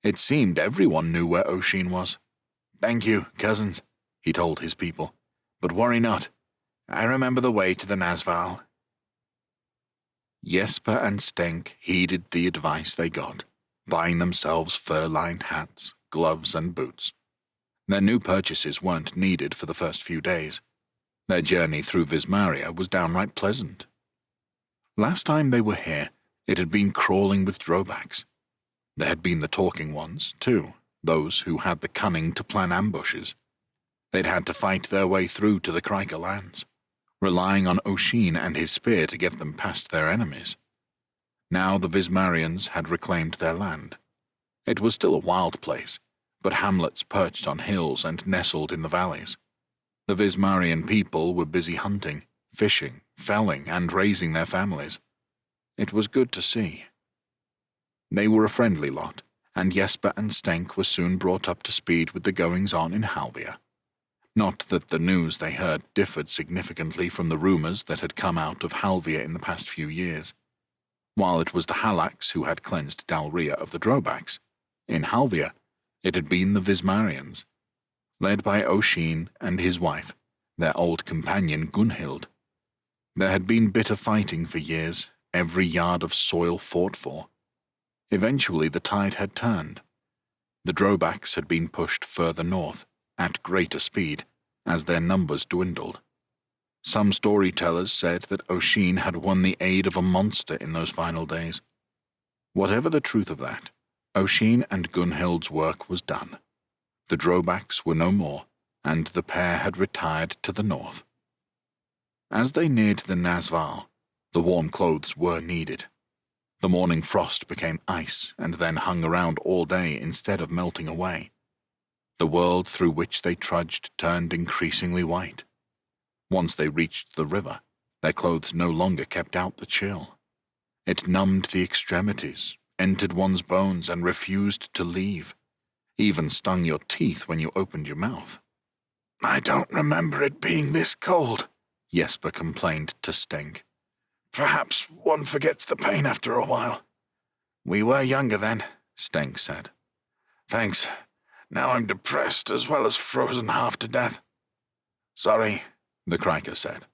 It seemed everyone knew where Oshin was. "Thank you, cousins," he told his people, "but worry not. I remember the way to the Nazval." Jesper and Stenk heeded the advice they got, buying themselves fur-lined hats, gloves, and boots. Their new purchases weren't needed for the first few days. Their journey through Vismaria was downright pleasant. Last time they were here, it had been crawling with Drobaks. There had been the talking ones, too, those who had the cunning to plan ambushes. They'd had to fight their way through to the Kriker lands, relying on Oshin and his spear to get them past their enemies. Now the Vismarians had reclaimed their land. It was still a wild place, but hamlets perched on hills and nestled in the valleys. The Vismarian people were busy hunting, fishing, felling, and raising their families. It was good to see. They were a friendly lot, and Jesper and Stenk were soon brought up to speed with the goings-on in Halvia. Not that the news they heard differed significantly from the rumors that had come out of Halvia in the past few years. While it was the Halax who had cleansed Dalria of the Drobaks, in Halvia it had been the Vismarians, led by Oshin and his wife, their old companion Gunhild. There had been bitter fighting for years, every yard of soil fought for. Eventually the tide had turned. The Drobaks had been pushed further north, at greater speed, as their numbers dwindled. Some storytellers said that Oisin had won the aid of a monster in those final days. Whatever the truth of that, Oisin and Gunhild's work was done. The drawbacks were no more, and the pair had retired to the north. As they neared the Nazval, the warm clothes were needed. The morning frost became ice and then hung around all day instead of melting away. The world through which they trudged turned increasingly white. Once they reached the river, their clothes no longer kept out the chill. It numbed the extremities, entered one's bones, and refused to leave. Even stung your teeth when you opened your mouth. I don't remember it being this cold, Jesper complained to Stenk. Perhaps one forgets the pain after a while. We were younger then, Stenk said. Thanks. Now I'm depressed as well as frozen half to death. Sorry, the Kriker said.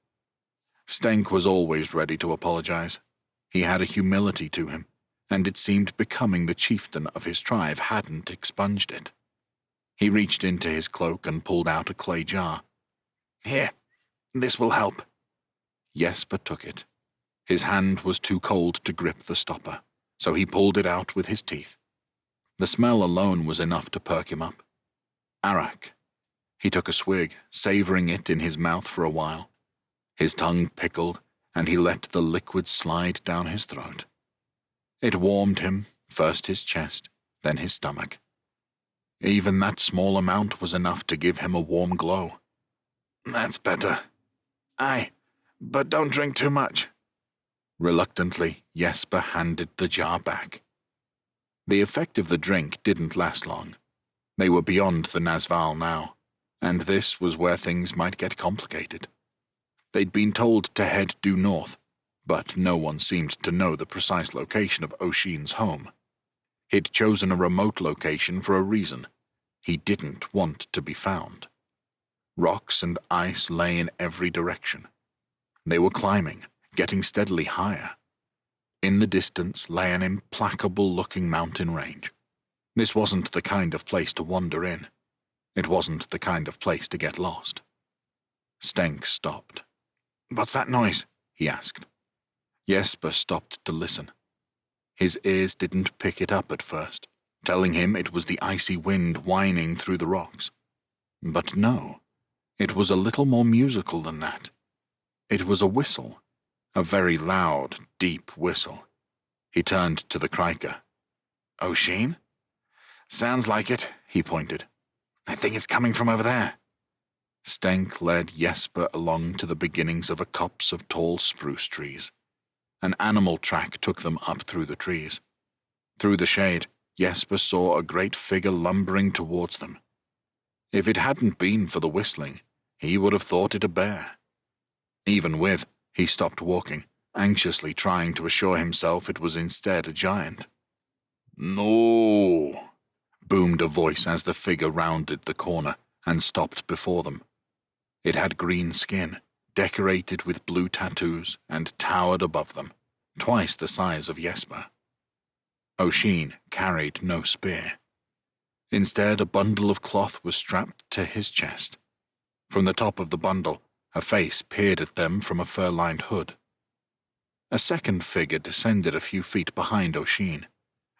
Stenk was always ready to apologize. He had a humility to him, and it seemed becoming the chieftain of his tribe hadn't expunged it. He reached into his cloak and pulled out a clay jar. Here, this will help. Jesper took it. His hand was too cold to grip the stopper, so he pulled it out with his teeth. The smell alone was enough to perk him up. Arak. He took a swig, savoring it in his mouth for a while. His tongue pickled, and he let the liquid slide down his throat. It warmed him, first his chest, then his stomach. Even that small amount was enough to give him a warm glow. That's better. Aye, but don't drink too much. Reluctantly, Jesper handed the jar back. The effect of the drink didn't last long. They were beyond the Nazval now, and this was where things might get complicated. They'd been told to head due north, but no one seemed to know the precise location of Oisin's home. He'd chosen a remote location for a reason. He didn't want to be found. Rocks and ice lay in every direction. They were climbing, getting steadily higher. In the distance lay an implacable-looking mountain range. This wasn't the kind of place to wander in. It wasn't the kind of place to get lost. Stenk stopped. What's that noise? He asked. Jesper stopped to listen. His ears didn't pick it up at first, telling him it was the icy wind whining through the rocks. But no, it was a little more musical than that. It was a whistle, a very loud, deep whistle. He turned to the Kriker. Oisin? Sounds like it, he pointed. I think it's coming from over there. Stenk led Jesper along to the beginnings of a copse of tall spruce trees. An animal track took them up through the trees. Through the shade, Jesper saw a great figure lumbering towards them. If it hadn't been for the whistling, he would have thought it a bear. Even with, he stopped walking, anxiously trying to assure himself it was instead a giant. No, boomed a voice as the figure rounded the corner and stopped before them. It had green skin, decorated with blue tattoos, and towered above them, twice the size of Jesper. Oisin carried no spear. Instead, a bundle of cloth was strapped to his chest. From the top of the bundle, a face peered at them from a fur-lined hood. A second figure descended a few feet behind Oisin,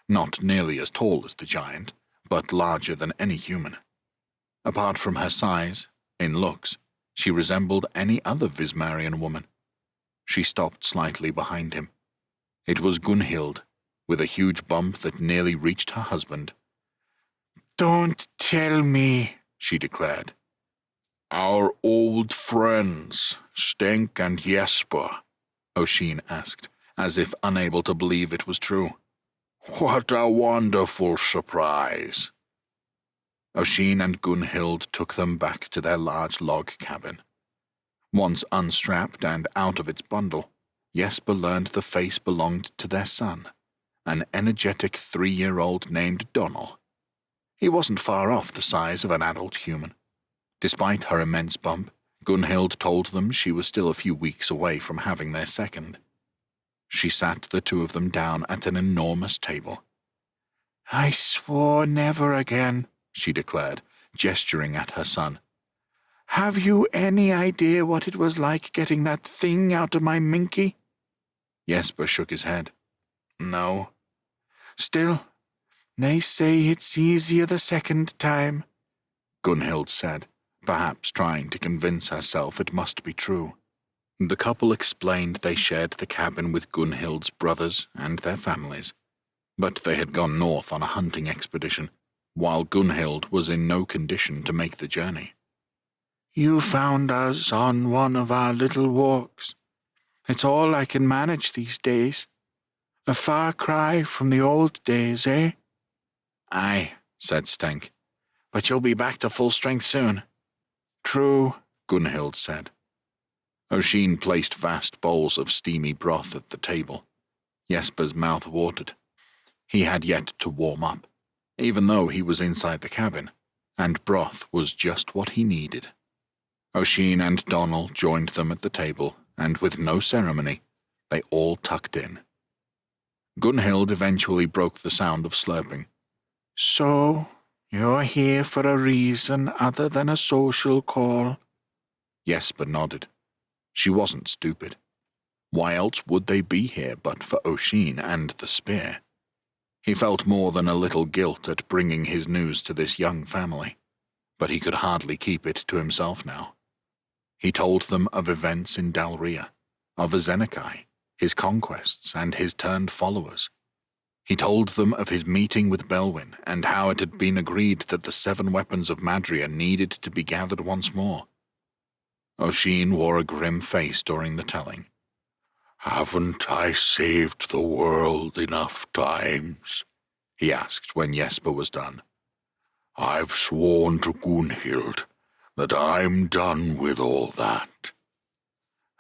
not nearly as tall as the giant, but larger than any human. Apart from her size, in looks, she resembled any other Vismarian woman. She stopped slightly behind him. It was Gunhild, with a huge bump that nearly reached her husband. Don't tell me, she declared. Our old friends, Stenk and Jesper, Oisin asked, as if unable to believe it was true. What a wonderful surprise. Oisin and Gunhild took them back to their large log cabin. Once unstrapped and out of its bundle, Jesper learned the face belonged to their son, an energetic 3-year-old named Donal. He wasn't far off the size of an adult human. Despite her immense bump, Gunhild told them she was still a few weeks away from having their second. She sat the two of them down at an enormous table. I swore never again, she declared, gesturing at her son. Have you any idea what it was like getting that thing out of my minky? Jesper shook his head. No. Still, they say it's easier the second time, Gunhild said, perhaps trying to convince herself it must be true. The couple explained they shared the cabin with Gunhild's brothers and their families, but they had gone north on a hunting expedition, while Gunhild was in no condition to make the journey. You found us on one of our little walks. It's all I can manage these days. A far cry from the old days, eh? Aye, said Stenk, but you'll be back to full strength soon. True, Gunhild said. Oisin placed vast bowls of steamy broth at the table. Jesper's mouth watered. He had yet to warm up, even though he was inside the cabin, and broth was just what he needed. Oisin and Donal joined them at the table, and with no ceremony, they all tucked in. Gunhild eventually broke the sound of slurping. So, you're here for a reason other than a social call? Jesper nodded. She wasn't stupid. Why else would they be here but for Oisin and the spear? He felt more than a little guilt at bringing his news to this young family, but he could hardly keep it to himself now. He told them of events in Dalria, of Azenekai, his conquests and his turned followers. He told them of his meeting with Belwyn and how it had been agreed that the 7 weapons of Madria needed to be gathered once more. Oisin wore a grim face during the telling. Haven't I saved the world enough times? He asked when Jesper was done. I've sworn to Gunhild that I'm done with all that.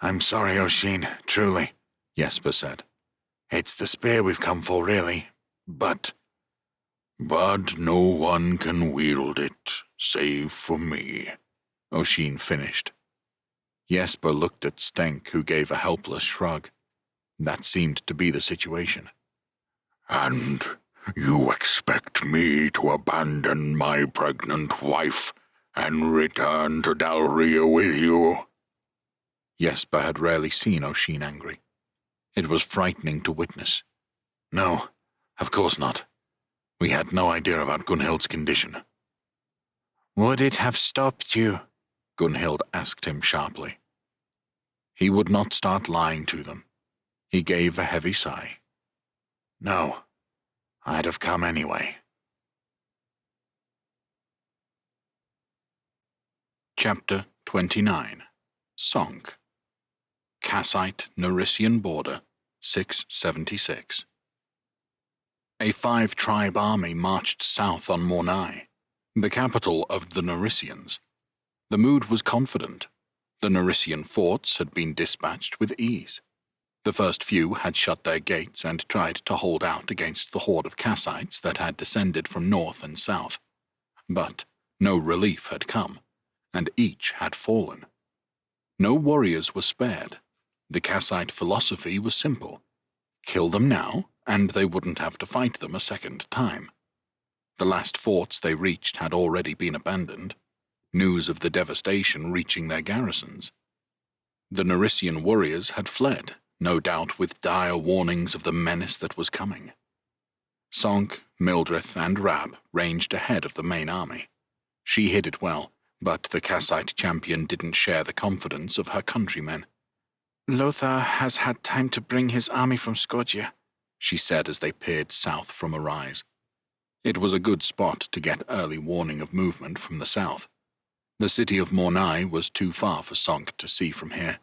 I'm sorry, Oisin, truly, Jesper said. It's the spear we've come for, really, but... But no one can wield it, save for me, Oisin finished. Jesper looked at Stenk, who gave a helpless shrug. That seemed to be the situation. And you expect me to abandon my pregnant wife and return to Dalria with you? Jesper had rarely seen Oisin angry. It was frightening to witness. No, of course not. We had no idea about Gunhild's condition. Would it have stopped you? Gunhild asked him sharply. He would not start lying to them. He gave a heavy sigh. No, I'd have come anyway. Chapter 29. Sonk. Kassite Narisian border, 676. A 5-tribe army marched south on Mornai, the capital of the Narisians. The mood was confident. The Narisian forts had been dispatched with ease. The first few had shut their gates and tried to hold out against the horde of Kassites that had descended from north and south. But no relief had come, and each had fallen. No warriors were spared. The Kassite philosophy was simple. Kill them now, and they wouldn't have to fight them a second time. The last forts they reached had already been abandoned, news of the devastation reaching their garrisons. The Narisian warriors had fled, no doubt with dire warnings of the menace that was coming. Sonk, Mildrith, and Rab ranged ahead of the main army. She hid it well, but the Kassite champion didn't share the confidence of her countrymen. Lothar has had time to bring his army from Scotia, she said as they peered south from a rise. It was a good spot to get early warning of movement from the south. The city of Mornai was too far for Sonk to see from here,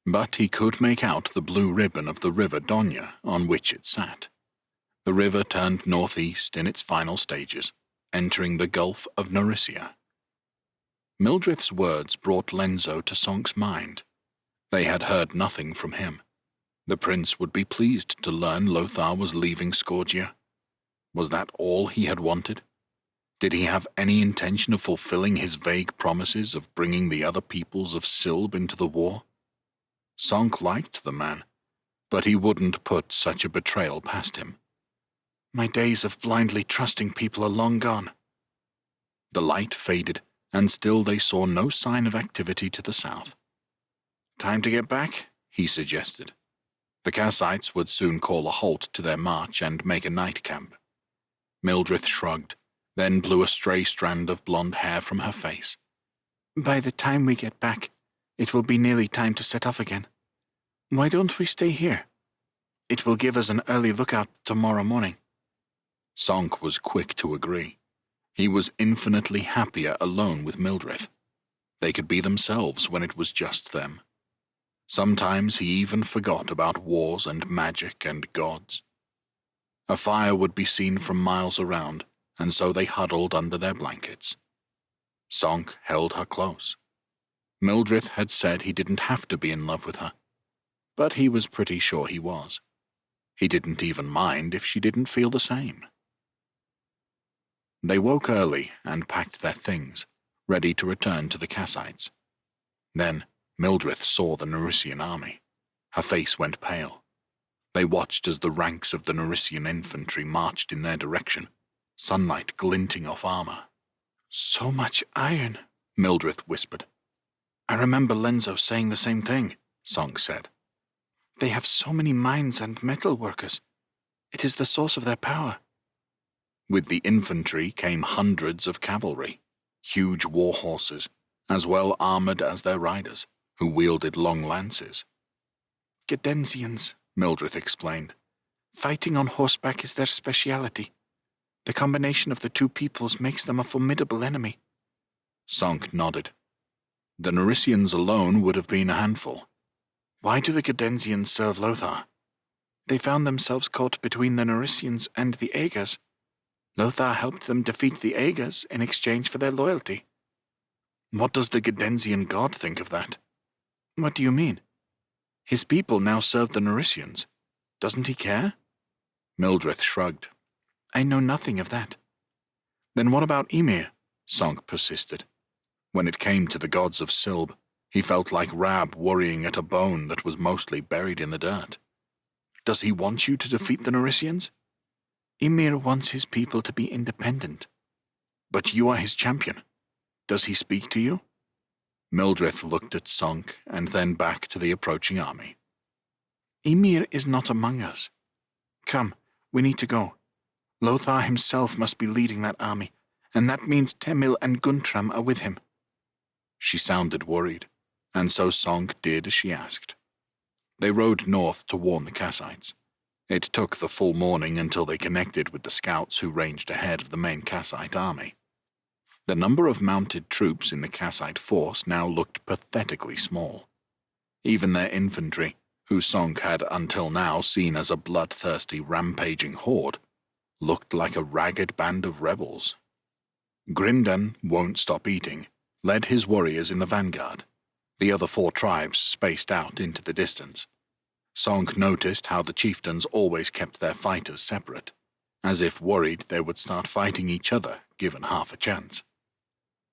but he could make out the blue ribbon of the river Donya on which it sat. The river turned northeast in its final stages, entering the Gulf of Narisia. Mildrith's words brought Lenzo to Sonk's mind. They had heard nothing from him. The prince would be pleased to learn Lothar was leaving Scotia. Was that all he had wanted? Did he have any intention of fulfilling his vague promises of bringing the other peoples of Silb into the war? Sonk liked the man, but he wouldn't put such a betrayal past him. My days of blindly trusting people are long gone. The light faded, and still they saw no sign of activity to the south. "Time to get back?" he suggested. The Kassites would soon call a halt to their march and make a night camp. Mildred shrugged, then blew a stray strand of blonde hair from her face. "By the time we get back, it will be nearly time to set off again. Why don't we stay here? It will give us an early lookout tomorrow morning." Sonk was quick to agree. He was infinitely happier alone with Mildred. They could be themselves when it was just them. Sometimes he even forgot about wars and magic and gods. A fire would be seen from miles around, and so they huddled under their blankets. Sonk held her close. Mildred had said he didn't have to be in love with her, but he was pretty sure he was. He didn't even mind if she didn't feel the same. They woke early and packed their things, ready to return to the Kassites. Then Mildred saw the Narisian army. Her face went pale. They watched as the ranks of the Narisian infantry marched in their direction, sunlight glinting off armor. "So much iron," Mildred whispered. "I remember Lenzo saying the same thing," Sonk said. "They have so many mines and metal workers. It is the source of their power." With the infantry came hundreds of cavalry, huge war horses, as well armored as their riders, who wielded long lances. "Gedensians," Mildred explained. "Fighting on horseback is their speciality. The combination of the two peoples makes them a formidable enemy." Sonk nodded. The Narisians alone would have been a handful. "Why do the Gedensians serve Lothar?" "They found themselves caught between the Narisians and the Aegers. Lothar helped them defeat the Aegers in exchange for their loyalty." "What does the Gedensian god think of that?" "What do you mean? His people now serve the Narisians. Doesn't he care?" Mildred shrugged. "I know nothing of that." "Then what about Ymir?" Sonk persisted. When it came to the gods of Silb, he felt like Rab worrying at a bone that was mostly buried in the dirt. "Does he want you to defeat the Narisians?" "Ymir wants his people to be independent." "But you are his champion. Does he speak to you?" Mildred looked at Sonk and then back to the approaching army. "Ymir is not among us. Come, we need to go. Lothar himself must be leading that army, and that means Temil and Guntram are with him." She sounded worried, and so Sonk did as she asked. They rode north to warn the Kassites. It took the full morning until they connected with the scouts who ranged ahead of the main Kassite army. The number of mounted troops in the Kassite force now looked pathetically small. Even their infantry, who Sonk had until now seen as a bloodthirsty, rampaging horde, looked like a ragged band of rebels. Grindan won't stop eating, led his warriors in the vanguard, the other 4 tribes spaced out into the distance. Sonk noticed how the chieftains always kept their fighters separate, as if worried they would start fighting each other given half a chance.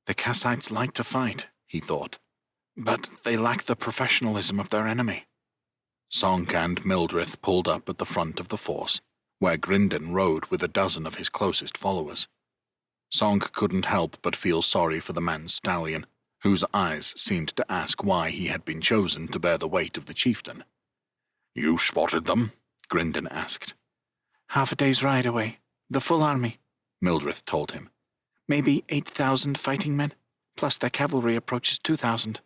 "The Kassites like to fight," he thought, "but they lack the professionalism of their enemy." Sonk and Mildred pulled up at the front of the force, where Grindan rode with a dozen of his closest followers. Sonk couldn't help but feel sorry for the man's stallion, whose eyes seemed to ask why he had been chosen to bear the weight of the chieftain. "You spotted them?" Grindan asked. "Half a day's ride away. The full army," Mildred told him. "Maybe 8,000 fighting men, plus their cavalry approaches 2,000.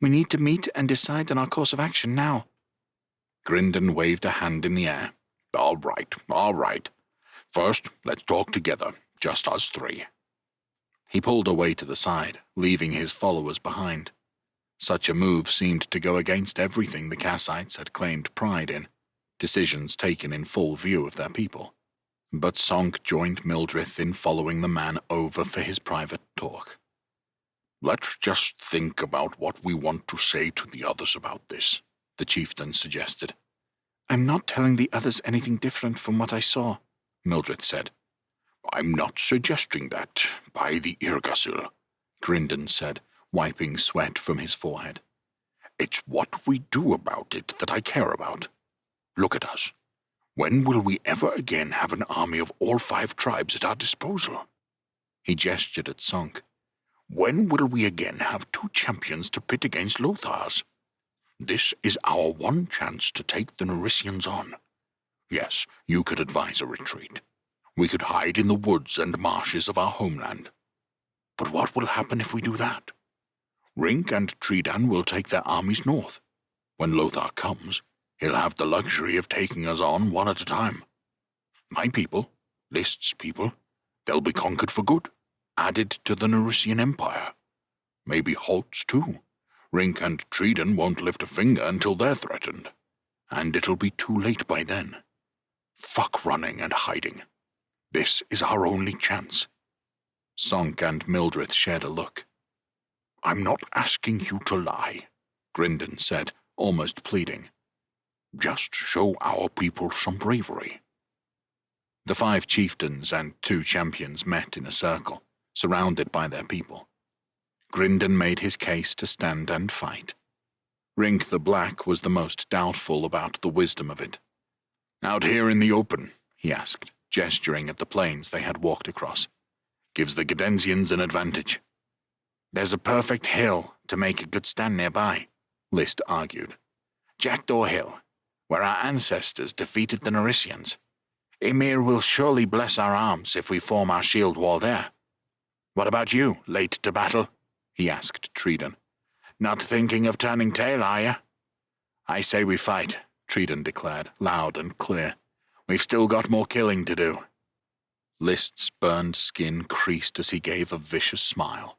We need to meet and decide on our course of action now." Grindan waved a hand in the air. All right. First, let's talk together, just us 3. He pulled away to the side, leaving his followers behind. Such a move seemed to go against everything the Kassites had claimed pride in, decisions taken in full view of their people. But Sonk joined Mildred in following the man over for his private talk. "Let's just think about what we want to say to the others about this," the chieftain suggested. "I'm not telling the others anything different from what I saw," Mildred said. "I'm not suggesting that, by the Irgasil," Grindan said, wiping sweat from his forehead. "It's what we do about it that I care about. Look at us. When will we ever again have an army of all 5 tribes at our disposal?" He gestured at Sonk. When will we again have two champions to pit against Lothar's? This is our one chance to take the Naricians on. Yes, you could advise a retreat. We could hide in the woods and marshes of our homeland. But what will happen if we do that? Rink and Tredan will take their armies north. When Lothar comes, he'll have the luxury of taking us on one at a time. My people, List's people, they'll be conquered for good, added to the Narician Empire. Maybe Holt's too. Rink and Tredan won't lift a finger until they're threatened. And it'll be too late by then. Fuck running and hiding. This is our only chance. Sonk and Mildred shared a look. I'm not asking you to lie, Grindon said, almost pleading. Just show our people some bravery. The 5 chieftains and 2 champions met in a circle, surrounded by their people. Grindon made his case to stand and fight. Rink the Black was the most doubtful about the wisdom of it. Out here in the open, he asked, gesturing at the plains they had walked across. Gives the Gedensians an advantage. There's a perfect hill to make a good stand nearby, List argued. Jackdaw Hill, where our ancestors defeated the Naricians. Emir will surely bless our arms if we form our shield wall there. What about you, late to battle? He asked Tredan. Not thinking of turning tail, are you? I say we fight, Tredan declared, loud and clear. We've still got more killing to do. List's burned skin creased as he gave a vicious smile.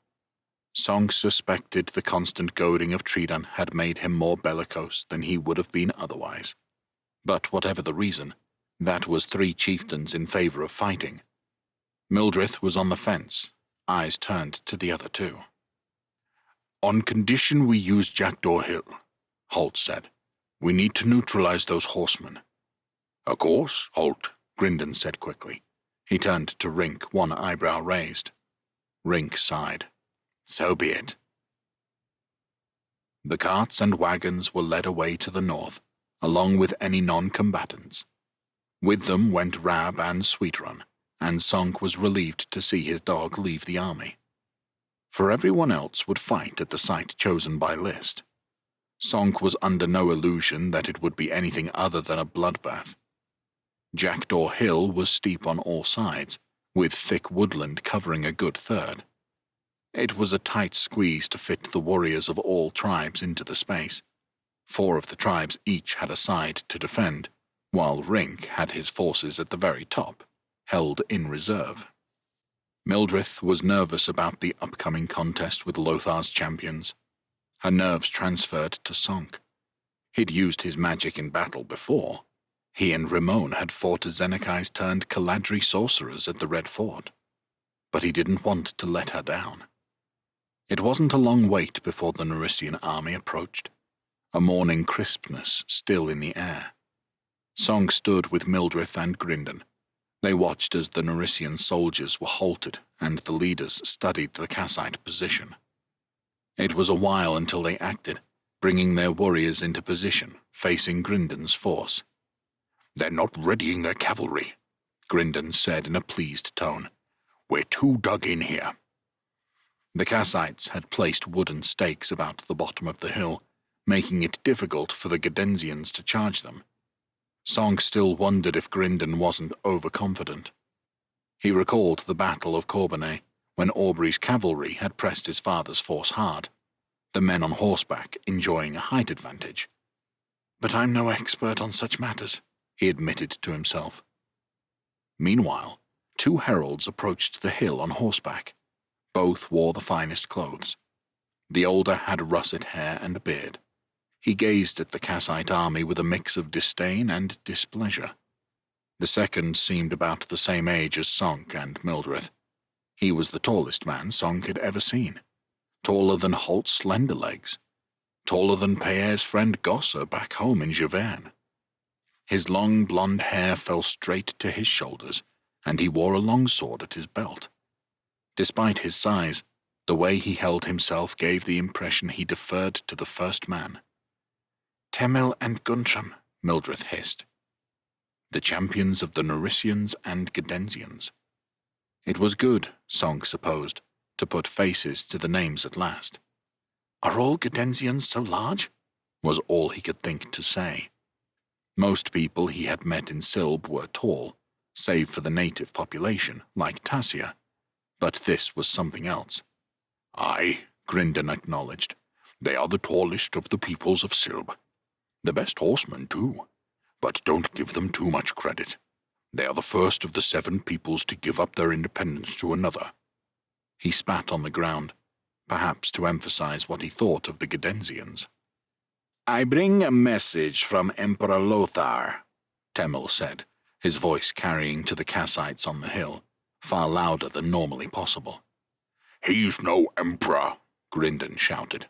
Sonk suspected the constant goading of Tredan had made him more bellicose than he would have been otherwise. But whatever the reason, that was 3 chieftains in favor of fighting. Mildred was on the fence, eyes turned to the other 2. On condition we use Jackdaw Hill, Holt said. We need to neutralize those horsemen. Of course, Holt, Grindon said quickly. He turned to Rink, one eyebrow raised. Rink sighed. So be it. The carts and wagons were led away to the north, along with any non-combatants. With them went Rab and Sweetrun, and Sonk was relieved to see his dog leave the army. For everyone else would fight at the site chosen by List. Sonk was under no illusion that it would be anything other than a bloodbath. Jackdaw Hill was steep on all sides, with thick woodland covering a good third. It was a tight squeeze to fit the warriors of all tribes into the space. 4 of the tribes each had a side to defend, while Rink had his forces at the very top, held in reserve. Mildred was nervous about the upcoming contest with Lothar's champions. Her nerves transferred to Sonk. He'd used his magic in battle before. He and Ramon had fought Zenekai's turned Caladri sorcerers at the Red Fort. But he didn't want to let her down. It wasn't a long wait before the Narician army approached, a morning crispness still in the air. Sonk stood with Mildred and Grindon. They watched as the Narician soldiers were halted and the leaders studied the Kassite position. It was a while until they acted, bringing their warriors into position, facing Grindon's force. They're not readying their cavalry, Grindon said in a pleased tone. We're too dug in here. The Kassites had placed wooden stakes about the bottom of the hill, making it difficult for the Gedensians to charge them. Sonk still wondered if Grindon wasn't overconfident. He recalled the Battle of Corbinay, when Aubrey's cavalry had pressed his father's force hard, the men on horseback enjoying a height advantage. But I'm no expert on such matters, he admitted to himself. Meanwhile, 2 heralds approached the hill on horseback. Both wore the finest clothes. The older had russet hair and a beard. He gazed at the Kassite army with a mix of disdain and displeasure. The second seemed about the same age as Sonk and Mildred. He was the tallest man Sonk had ever seen, taller than Holt's slender legs, taller than Pierre's friend Gosser back home in Javerne. His long blonde hair fell straight to his shoulders, and he wore a longsword at his belt. Despite his size, the way he held himself gave the impression he deferred to the first man. Temil and Guntram, Mildred hissed. The champions of the Naricians and Gedensians. It was good, Sonk supposed, to put faces to the names at last. Are all Gedensians so large? Was all he could think to say. Most people he had met in Silb were tall, save for the native population, like Tassia. But this was something else. Aye, Grindon acknowledged. They are the tallest of the peoples of Silb. The best horsemen, too. But don't give them too much credit. They are the first of the 7 peoples to give up their independence to another. He spat on the ground, perhaps to emphasize what he thought of the Gedensians. I bring a message from Emperor Lothar, Temel said, his voice carrying to the Kassites on the hill, far louder than normally possible. He's no emperor, Grindon shouted.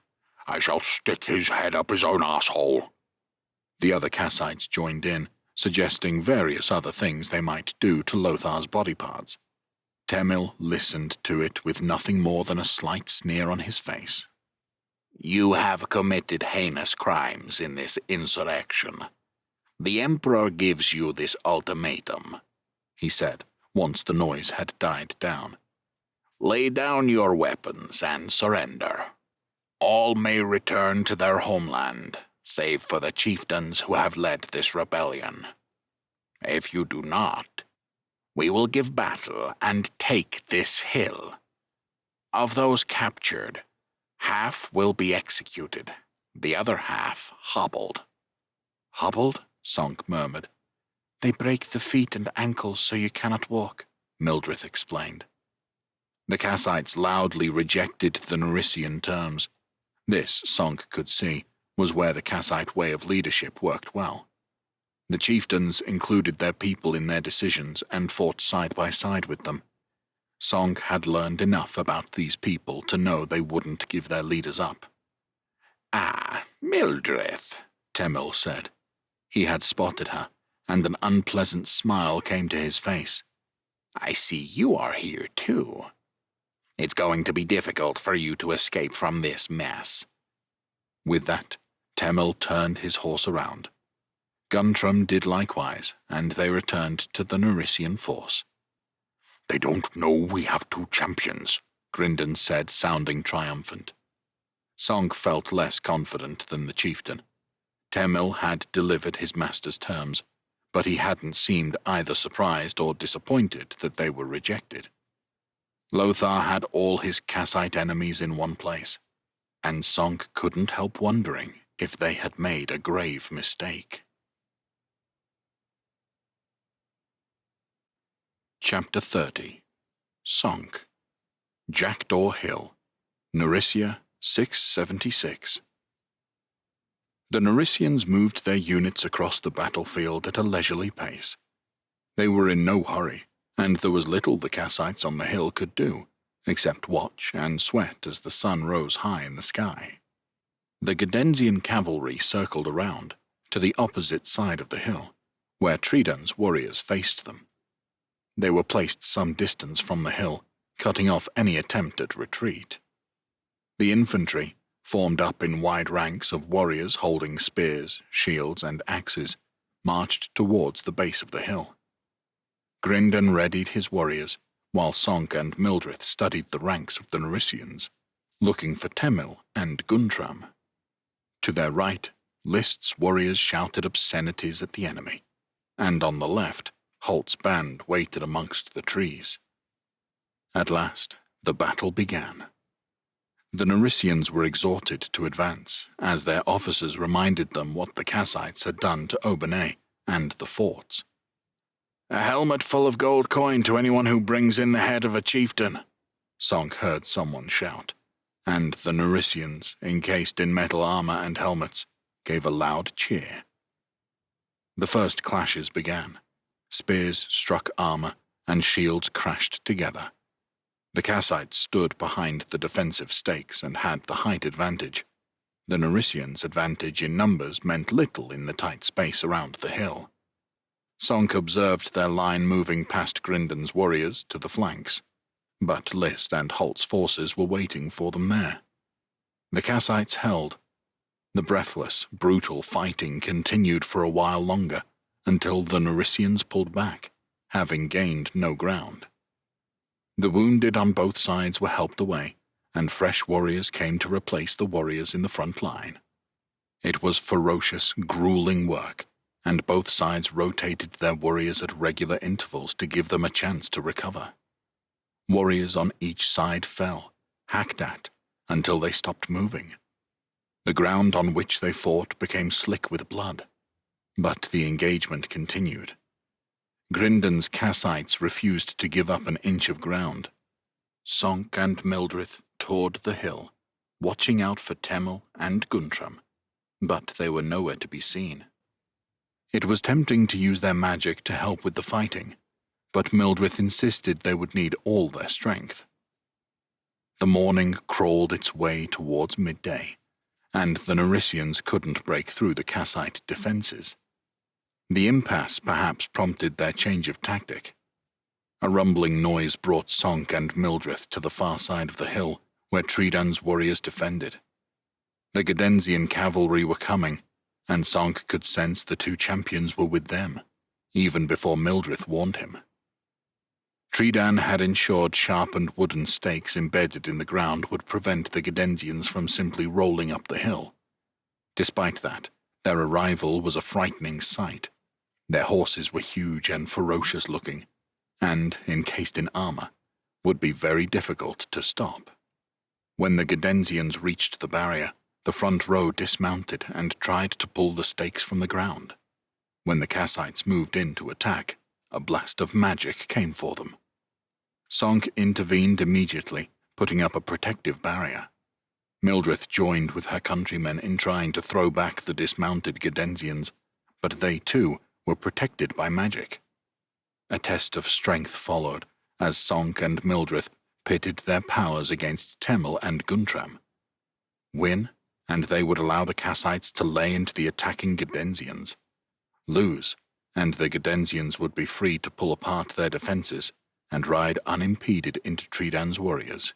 I shall stick his head up his own asshole. The other Kassites joined in, suggesting various other things they might do to Lothar's body parts. Temel listened to it with nothing more than a slight sneer on his face. You have committed heinous crimes in this insurrection. The Emperor gives you this ultimatum, he said, once the noise had died down. Lay down your weapons and surrender. All may return to their homeland, save for the chieftains who have led this rebellion. If you do not, we will give battle and take this hill. Of those captured, half will be executed, the other half hobbled. Hobbled? Sonk murmured. They break the feet and ankles so you cannot walk, Mildred explained. The Kassites loudly rejected the Narisian terms. This, Sonk could see, was where the Kassite way of leadership worked well. The chieftains included their people in their decisions and fought side by side with them. Sonk had learned enough about these people to know they wouldn't give their leaders up. Ah, Mildred, Temel said. He had spotted her, and an unpleasant smile came to his face. I see you are here too. It's going to be difficult for you to escape from this mess. With that, Temel turned his horse around. Guntram did likewise, and they returned to the Narisian force. They don't know we have 2 champions, Grindon said, sounding triumphant. Sonk felt less confident than the chieftain. Temel had delivered his master's terms, but he hadn't seemed either surprised or disappointed that they were rejected. Lothar had all his Kassite enemies in one place, and Sonk couldn't help wondering if they had made a grave mistake. Chapter 30. Sonk. Jackdaw Hill, Narisia, 676. The Narisians moved their units across the battlefield at a leisurely pace. They were in no hurry, and there was little the Kassites on the hill could do, except watch and sweat as the sun rose high in the sky. The Gedensian cavalry circled around, to the opposite side of the hill, where Tridan's warriors faced them. They were placed some distance from the hill, cutting off any attempt at retreat. The infantry, formed up in wide ranks of warriors holding spears, shields, and axes, marched towards the base of the hill. Grindon readied his warriors, while Sonk and Mildred studied the ranks of the Narisians, looking for Temel and Guntram. To their right, List's warriors shouted obscenities at the enemy, and on the left, Holt's band waited amongst the trees. At last, the battle began. The Narisians were exhorted to advance, as their officers reminded them what the Kassites had done to Aubenay and the forts. A helmet full of gold coin to anyone who brings in the head of a chieftain, Sonk heard someone shout, and the Narisians, encased in metal armor and helmets, gave a loud cheer. The first clashes began. Spears struck armor, and shields crashed together. The Kassites stood behind the defensive stakes and had the height advantage. The Narisians' advantage in numbers meant little in the tight space around the hill. Sonk observed their line moving past Grindon's warriors to the flanks, but List and Holt's forces were waiting for them there. The Kassites held. The breathless, brutal fighting continued for a while longer, until the Narisians pulled back, having gained no ground. The wounded on both sides were helped away, and fresh warriors came to replace the warriors in the front line. It was ferocious, grueling work, and both sides rotated their warriors at regular intervals to give them a chance to recover. Warriors on each side fell, hacked at, until they stopped moving. The ground on which they fought became slick with blood, but the engagement continued. Grinden's Kassites refused to give up an inch of ground. Sonk and Mildred toured the hill, watching out for Temel and Guntram, but they were nowhere to be seen. It was tempting to use their magic to help with the fighting, but Mildred insisted they would need all their strength. The morning crawled its way towards midday, and the Nerisians couldn't break through the Kassite defenses. The impasse perhaps prompted their change of tactic. A rumbling noise brought Sonk and Mildred to the far side of the hill, where Tridan's warriors defended. The Gadensian cavalry were coming, and Sonk could sense the two champions were with them, even before Mildred warned him. Tridan had ensured sharpened wooden stakes embedded in the ground would prevent the Gadensians from simply rolling up the hill. Despite that, their arrival was a frightening sight. Their horses were huge and ferocious-looking, and, encased in armor, would be very difficult to stop. When the Gadensians reached the barrier, the front row dismounted and tried to pull the stakes from the ground. When the Kassites moved in to attack, a blast of magic came for them. Sonk intervened immediately, putting up a protective barrier. Mildred joined with her countrymen in trying to throw back the dismounted Gadensians, but they, too, were protected by magic. A test of strength followed, as Sonk and Mildred pitted their powers against Temel and Guntram. Win, and they would allow the Kassites to lay into the attacking Gadensians. Lose, and the Gadensians would be free to pull apart their defenses and ride unimpeded into Tridan's warriors.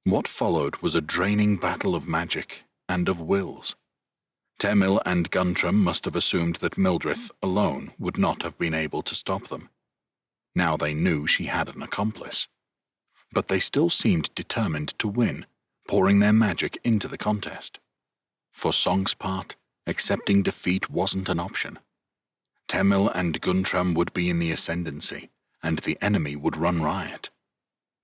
What followed was a draining battle of magic and of wills. Temel and Guntram must have assumed that Mildred alone would not have been able to stop them. Now they knew she had an accomplice. But they still seemed determined to win, pouring their magic into the contest. For Sonk's part, accepting defeat wasn't an option. Temel and Guntram would be in the ascendancy, and the enemy would run riot.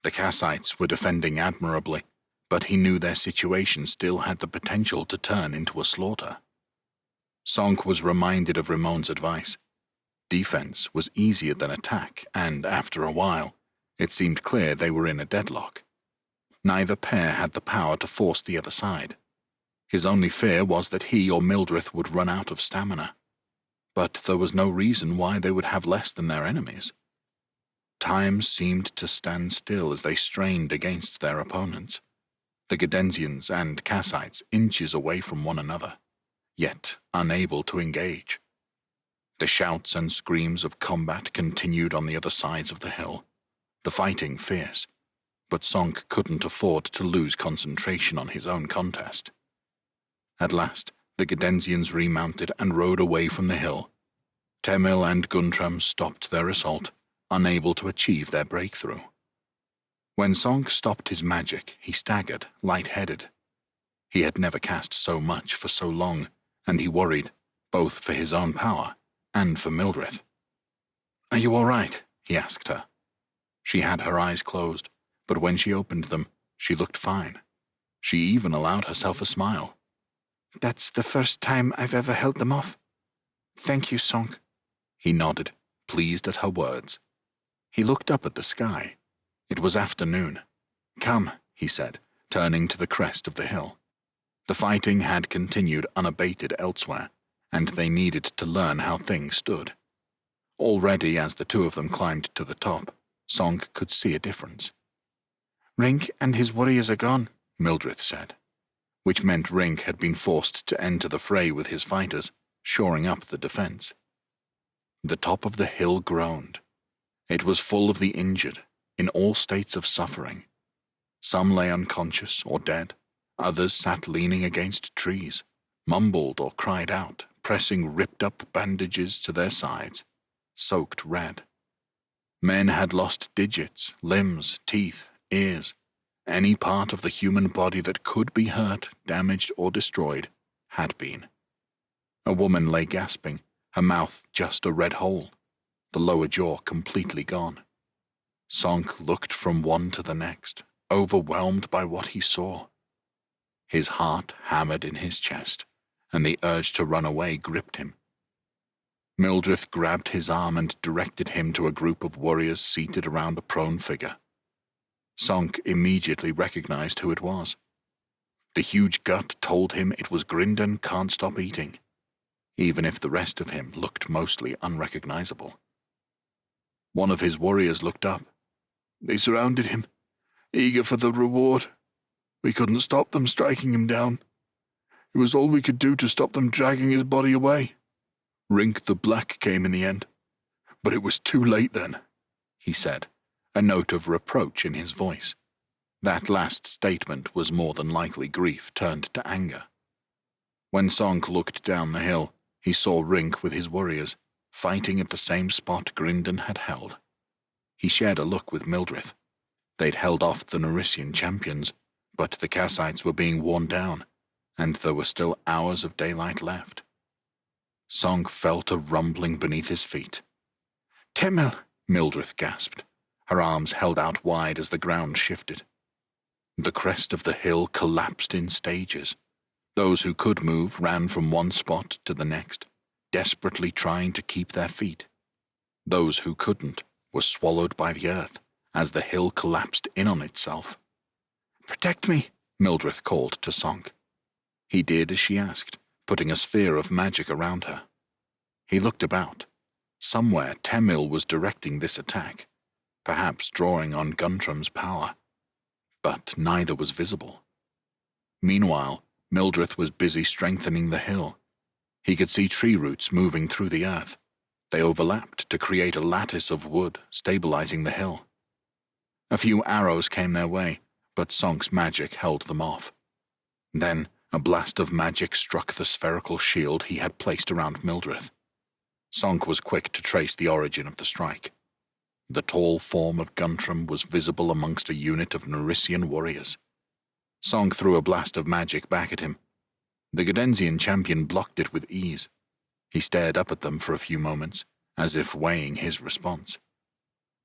The Kassites were defending admirably, but he knew their situation still had the potential to turn into a slaughter. Sonk was reminded of Ramon's advice. Defense was easier than attack, and after a while, it seemed clear they were in a deadlock. Neither pair had the power to force the other side. His only fear was that he or Mildred would run out of stamina. But there was no reason why they would have less than their enemies. Time seemed to stand still as they strained against their opponents, the Gadensians and Kassites inches away from one another, yet unable to engage. The shouts and screams of combat continued on the other sides of the hill, the fighting fierce, but Sonk couldn't afford to lose concentration on his own contest. At last, the Gadensians remounted and rode away from the hill. Temel and Guntram stopped their assault, unable to achieve their breakthrough. When Sonk stopped his magic, he staggered, light-headed. He had never cast so much for so long, and he worried, both for his own power and for Mildred. "Are you all right?" he asked her. She had her eyes closed, but when she opened them, she looked fine. She even allowed herself a smile. "That's the first time I've ever held them off. Thank you, Sonk." He nodded, pleased at her words. He looked up at the sky. It was afternoon. "Come," he said, turning to the crest of the hill. The fighting had continued unabated elsewhere, and they needed to learn how things stood. Already, as the two of them climbed to the top, Sonk could see a difference. "Rink and his warriors are gone," Mildred said, which meant Rink had been forced to enter the fray with his fighters, shoring up the defense. The top of the hill groaned. It was full of the injured, in all states of suffering. Some lay unconscious or dead, others sat leaning against trees, mumbled or cried out, pressing ripped-up bandages to their sides, soaked red. Men had lost digits, limbs, teeth, ears. Any part of the human body that could be hurt, damaged, or destroyed had been. A woman lay gasping, her mouth just a red hole, the lower jaw completely gone. Sonk looked from one to the next, overwhelmed by what he saw. His heart hammered in his chest, and the urge to run away gripped him. Mildred grabbed his arm and directed him to a group of warriors seated around a prone figure. Sonk immediately recognized who it was. The huge gut told him it was Grindon Can't Stop Eating, even if the rest of him looked mostly unrecognizable. One of his warriors looked up. They surrounded him, eager for the reward. We couldn't stop them striking him down. It was all we could do to stop them dragging his body away. Rink the Black came in the end, but it was too late then, he said, a note of reproach in his voice. That last statement was more than likely grief turned to anger. When Sonk looked down the hill, he saw Rink with his warriors, fighting at the same spot Grindon had held. He shared a look with Mildred. They'd held off the Narician champions, but the Kassites were being worn down, and there were still hours of daylight left. Sonk felt a rumbling beneath his feet. "Temel," Mildred gasped, her arms held out wide as the ground shifted. The crest of the hill collapsed in stages. Those who could move ran from one spot to the next, desperately trying to keep their feet. Those who couldn't were swallowed by the earth as the hill collapsed in on itself. "Protect me," Mildred called to Sonk. He did as she asked, putting a sphere of magic around her. He looked about. Somewhere Temil was directing this attack, perhaps drawing on Guntram's power. But neither was visible. Meanwhile, Mildred was busy strengthening the hill. He could see tree roots moving through the earth. They overlapped to create a lattice of wood, stabilizing the hill. A few arrows came their way, but Sonk's magic held them off. Then a blast of magic struck the spherical shield he had placed around Mildred. Sonk was quick to trace the origin of the strike. The tall form of Guntram was visible amongst a unit of Narician warriors. Sonk threw a blast of magic back at him. The Gadensian champion blocked it with ease. He stared up at them for a few moments, as if weighing his response.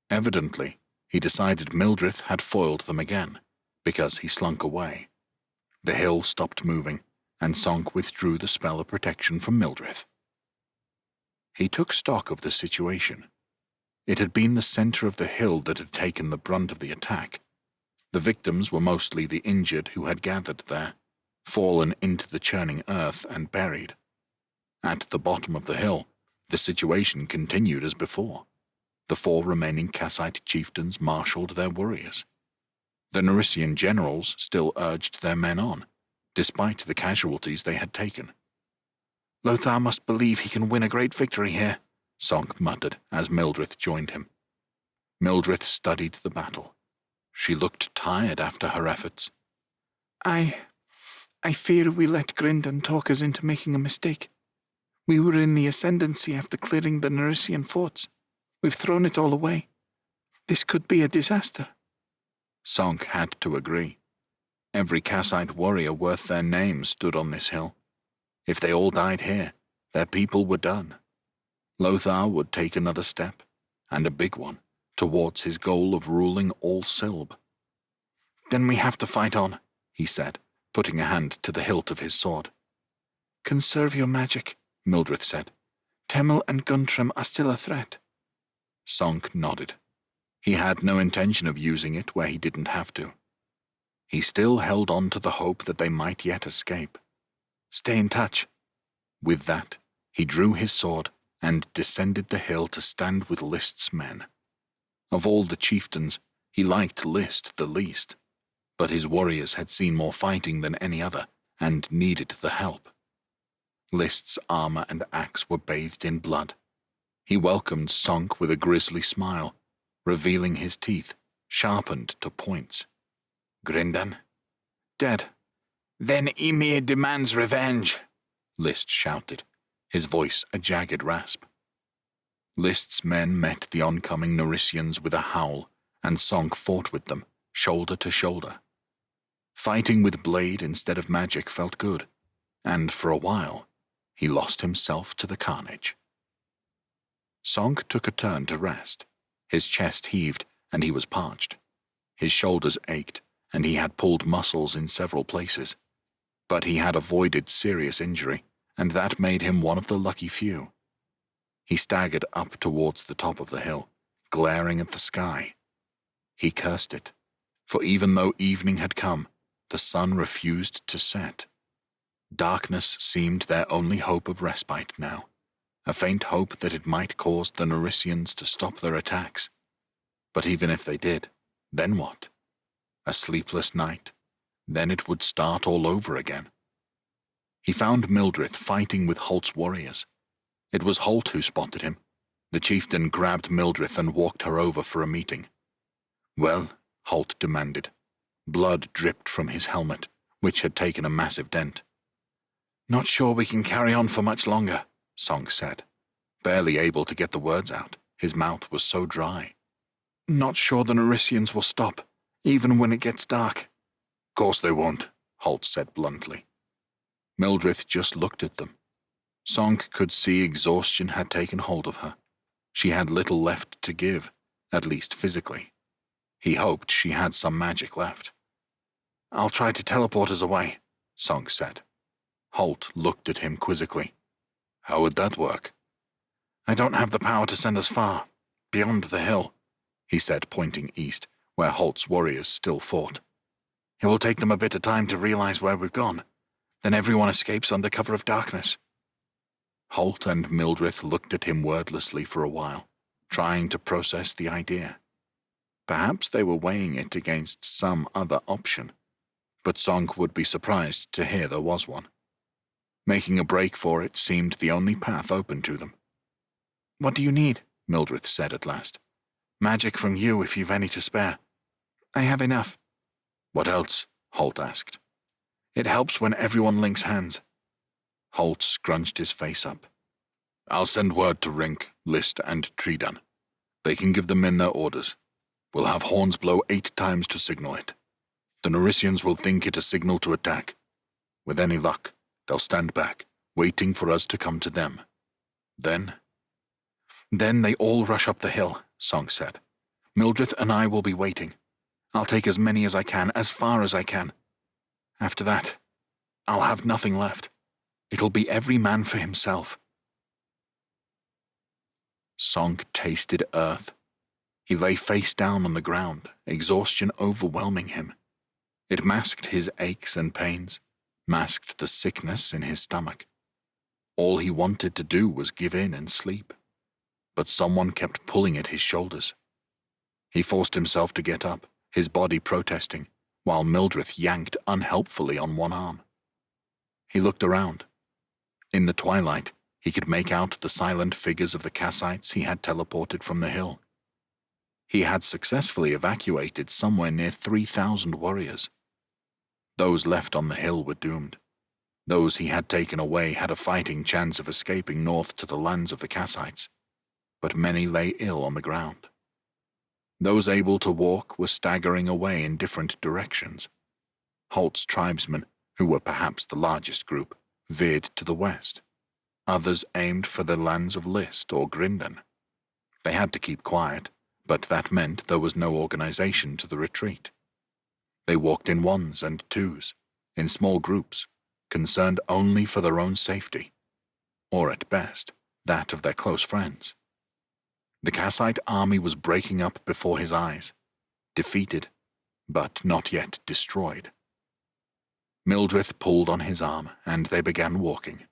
Evidently, he decided Mildred had foiled them again, because he slunk away. The hill stopped moving, and Sonk withdrew the spell of protection from Mildred. He took stock of the situation. It had been the center of the hill that had taken the brunt of the attack. The victims were mostly the injured who had gathered there, fallen into the churning earth and buried. At the bottom of the hill, the situation continued as before. The 4 remaining Kassite chieftains marshaled their warriors. The Narician generals still urged their men on, despite the casualties they had taken. "Lothar must believe he can win a great victory here," Sonk muttered as Mildred joined him. Mildred studied the battle. She looked tired after her efforts. I fear we let Grindon talk us into making a mistake. We were in the ascendancy after clearing the Narician forts. We've thrown it all away. This could be a disaster." Sonk had to agree. Every Kassite warrior worth their name stood on this hill. If they all died here, their people were done. Lothar would take another step, and a big one, towards his goal of ruling all Silb. "Then we have to fight on," he said, putting a hand to the hilt of his sword. "Conserve your magic," Mildred said. "Temel and Guntram are still a threat." Sonk nodded. He had no intention of using it where he didn't have to. He still held on to the hope that they might yet escape. "Stay in touch." With that, he drew his sword and descended the hill to stand with List's men. Of all the chieftains, he liked List the least, but his warriors had seen more fighting than any other and needed the help. List's armor and axe were bathed in blood. He welcomed Sonk with a grisly smile, revealing his teeth, sharpened to points. "Grindon? Dead." "Then Ymir demands revenge," List shouted, his voice a jagged rasp. List's men met the oncoming Naricians with a howl, and Sonk fought with them, shoulder to shoulder. Fighting with blade instead of magic felt good, and for a while, he lost himself to the carnage. Sonk took a turn to rest. His chest heaved, and he was parched. His shoulders ached, and he had pulled muscles in several places. But he had avoided serious injury, and that made him one of the lucky few. He staggered up towards the top of the hill, glaring at the sky. He cursed it, for even though evening had come, the sun refused to set. Darkness seemed their only hope of respite now, a faint hope that it might cause the Naricians to stop their attacks. But even if they did, then what? A sleepless night, then it would start all over again. He found Mildred fighting with Holt's warriors. It was Holt who spotted him. The chieftain grabbed Mildred and walked her over for a meeting. "Well?" Holt demanded. Blood dripped from his helmet, which had taken a massive dent. "Not sure we can carry on for much longer," Sonk said, barely able to get the words out. His mouth was so dry. "Not sure the Naricians will stop, even when it gets dark." "Course they won't," Holt said bluntly. Mildred just looked at them. Sonk could see exhaustion had taken hold of her. She had little left to give, at least physically. He hoped she had some magic left. "I'll try to teleport us away," Sonk said. Holt looked at him quizzically. "How would that work?" "I don't have the power to send us far, beyond the hill," he said, pointing east, where Holt's warriors still fought. "It will take them a bit of time to realize where we've gone. Then everyone escapes under cover of darkness." Holt and Mildred looked at him wordlessly for a while, trying to process the idea. Perhaps they were weighing it against some other option, but Sonk would be surprised to hear there was one. Making a break for it seemed the only path open to them. "What do you need?" Mildred said at last. "Magic from you if you've any to spare." "I have enough." "What else?" Holt asked. "It helps when everyone links hands." Holt scrunched his face up. "I'll send word to Rink, List, and Tredan. They can give the men their orders. We'll have horns blow 8 times to signal it. The Naricians will think it a signal to attack. With any luck, they'll stand back, waiting for us to come to them. Then they all rush up the hill," Sonk said. "Mildred and I will be waiting. I'll take as many as I can, as far as I can. After that, I'll have nothing left. It'll be every man for himself." Sonk tasted earth. He lay face down on the ground, exhaustion overwhelming him. It masked his aches and pains, masked the sickness in his stomach. All he wanted to do was give in and sleep, but someone kept pulling at his shoulders. He forced himself to get up, his body protesting, while Mildred yanked unhelpfully on one arm. He looked around. In the twilight, he could make out the silent figures of the Kassites he had teleported from the hill. He had successfully evacuated somewhere near 3,000 warriors. Those left on the hill were doomed. Those he had taken away had a fighting chance of escaping north to the lands of the Kassites, but many lay ill on the ground. Those able to walk were staggering away in different directions. Holt's tribesmen, who were perhaps the largest group, veered to the west. Others aimed for the lands of List or Grindon. They had to keep quiet, but that meant there was no organization to the retreat. They walked in ones and twos, in small groups, concerned only for their own safety, or at best, that of their close friends. The Kassite army was breaking up before his eyes, defeated, but not yet destroyed. Mildred pulled on his arm, and they began walking.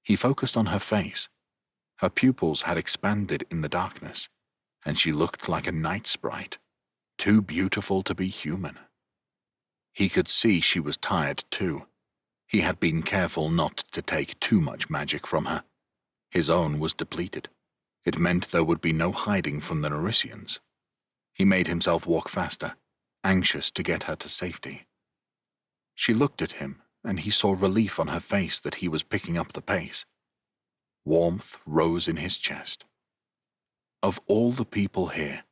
He focused on her face. Her pupils had expanded in the darkness, and she looked like a night sprite, too beautiful to be human. He could see she was tired too. He had been careful not to take too much magic from her. His own was depleted. It meant there would be no hiding from the Naricians. He made himself walk faster, anxious to get her to safety. She looked at him, and he saw relief on her face that he was picking up the pace. Warmth rose in his chest. Of all the people here,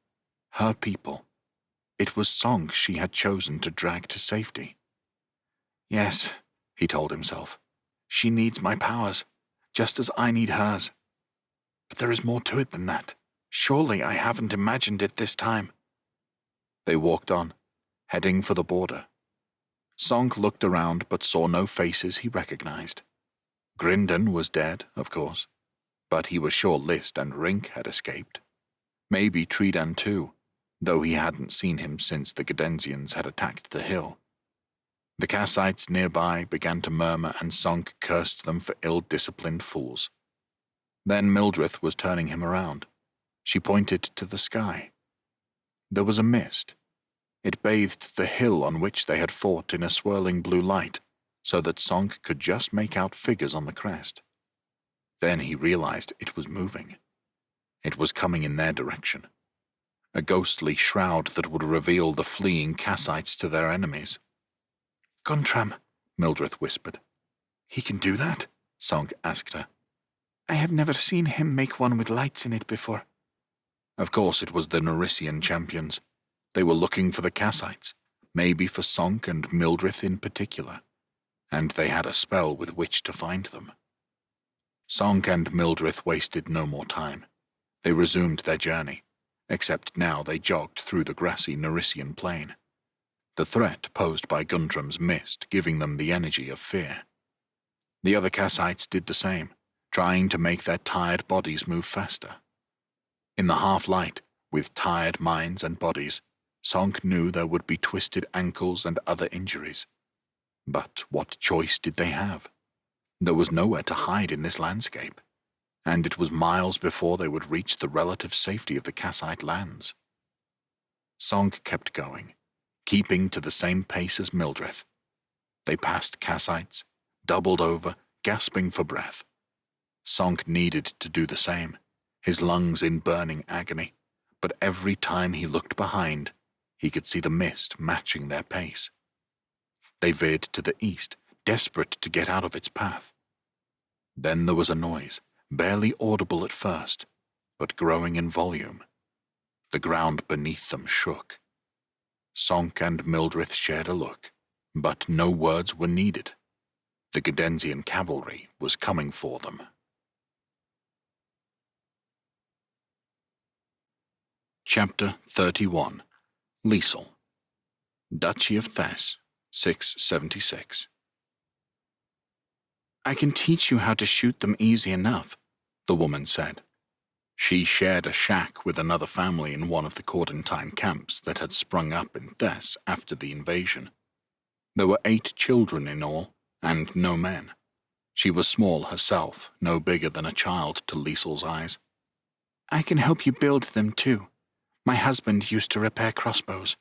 her people, it was Sonk she had chosen to drag to safety. Yes, he told himself. She needs my powers, just as I need hers. But there is more to it than that. Surely I haven't imagined it this time. They walked on, heading for the border. Sonk looked around but saw no faces he recognized. Grindon was dead, of course, but he was sure List and Rink had escaped. Maybe Tridan too, though he hadn't seen him since the Gedensians had attacked the hill. The Kassites nearby began to murmur, and Sonk cursed them for ill-disciplined fools. Then Mildrith was turning him around. She pointed to the sky. There was a mist. It bathed the hill on which they had fought in a swirling blue light, so that Sonk could just make out figures on the crest. Then he realized it was moving. It was coming in their direction. A ghostly shroud that would reveal the fleeing Kassites to their enemies. Guntram, Mildrith whispered. He can do that? Sonk asked her. I have never seen him make one with lights in it before. Of course it was the Narician champions. They were looking for the Kassites, maybe for Sonk and Mildrith in particular, and they had a spell with which to find them. Sonk and Mildrith wasted no more time. They resumed their journey, except now they jogged through the grassy Narician plain, the threat posed by Guntram's mist giving them the energy of fear. The other Kassites did the same, trying to make their tired bodies move faster. In the half-light, with tired minds and bodies, Sonk knew there would be twisted ankles and other injuries. But what choice did they have? There was nowhere to hide in this landscape, and it was miles before they would reach the relative safety of the Kassite lands. Sonk kept going, keeping to the same pace as Mildrith. They passed Kassites, doubled over, gasping for breath. Sonk needed to do the same, his lungs in burning agony, but every time he looked behind, he could see the mist matching their pace. They veered to the east, desperate to get out of its path. Then there was a noise, barely audible at first, but growing in volume. The ground beneath them shook. Sonk and Mildrith shared a look, but no words were needed. The Gedensian cavalry was coming for them. Chapter 31. Liesel. Duchy of Thess, 676. I can teach you how to shoot them easy enough, the woman said. She shared a shack with another family in one of the Cordentine camps that had sprung up in Thess after the invasion. There were 8 children in all, and no men. She was small herself, no bigger than a child to Liesel's eyes. I can help you build them too. My husband used to repair crossbows.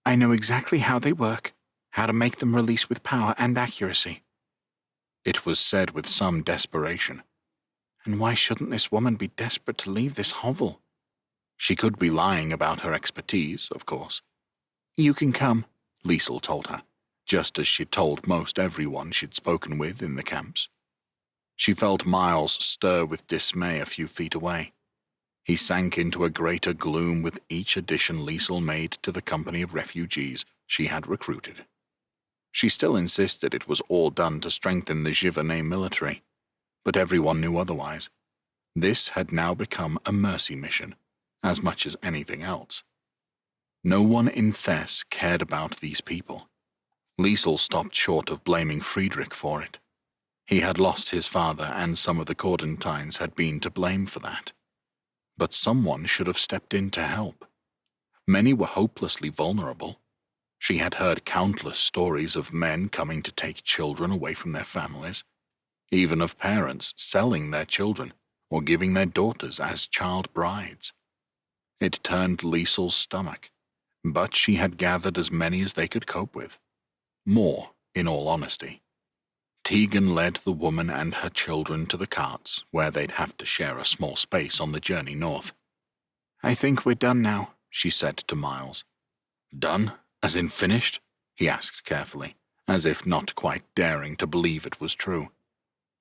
I know exactly how they work, how to make them release with power and accuracy. It was said with some desperation. And why shouldn't this woman be desperate to leave this hovel? She could be lying about her expertise, of course. You can come, Liesel told her, just as she'd told most everyone she'd spoken with in the camps. She felt Miles stir with dismay a few feet away. He sank into a greater gloom with each addition Liesel made to the company of refugees she had recruited. She still insisted it was all done to strengthen the Giverny military, but everyone knew otherwise. This had now become a mercy mission, as much as anything else. No one in Thess cared about these people. Liesel stopped short of blaming Friedrich for it. He had lost his father, and some of the Cordentines had been to blame for that. But someone should have stepped in to help. Many were hopelessly vulnerable. She had heard countless stories of men coming to take children away from their families, even of parents selling their children or giving their daughters as child brides. It turned Liesel's stomach, but she had gathered as many as they could cope with. More, in all honesty. Tegan led the woman and her children to the carts, where they'd have to share a small space on the journey north. I think we're done now, she said to Miles. Done? As in finished? He asked carefully, as if not quite daring to believe it was true.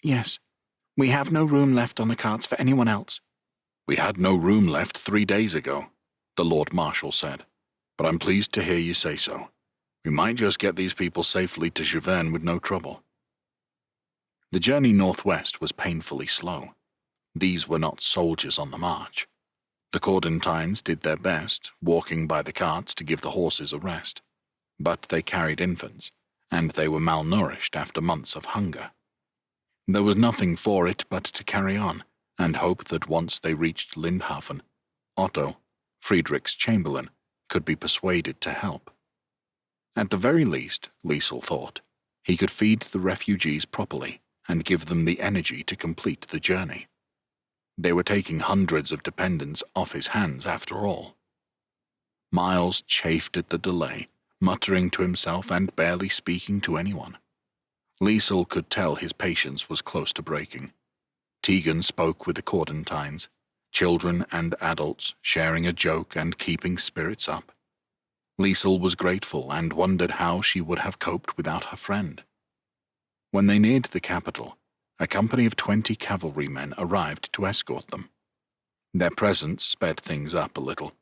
Yes. We have no room left on the carts for anyone else. We had no room left 3 days ago, the Lord Marshal said, but I'm pleased to hear you say so. We might just get these people safely to Giverny with no trouble. The journey northwest was painfully slow. These were not soldiers on the march. The Cordentines did their best, walking by the carts to give the horses a rest, but they carried infants, and they were malnourished after months of hunger. There was nothing for it but to carry on, and hope that once they reached Lindhafen, Otto, Friedrich's chamberlain, could be persuaded to help. At the very least, Liesel thought, he could feed the refugees properly and give them the energy to complete the journey. They were taking hundreds of dependents off his hands after all. Miles chafed at the delay, muttering to himself and barely speaking to anyone. Liesel could tell his patience was close to breaking. Tegan spoke with the Cordentines, children and adults sharing a joke and keeping spirits up. Liesel was grateful and wondered how she would have coped without her friend. When they neared the capital, a company of 20 cavalrymen arrived to escort them. Their presence sped things up a little,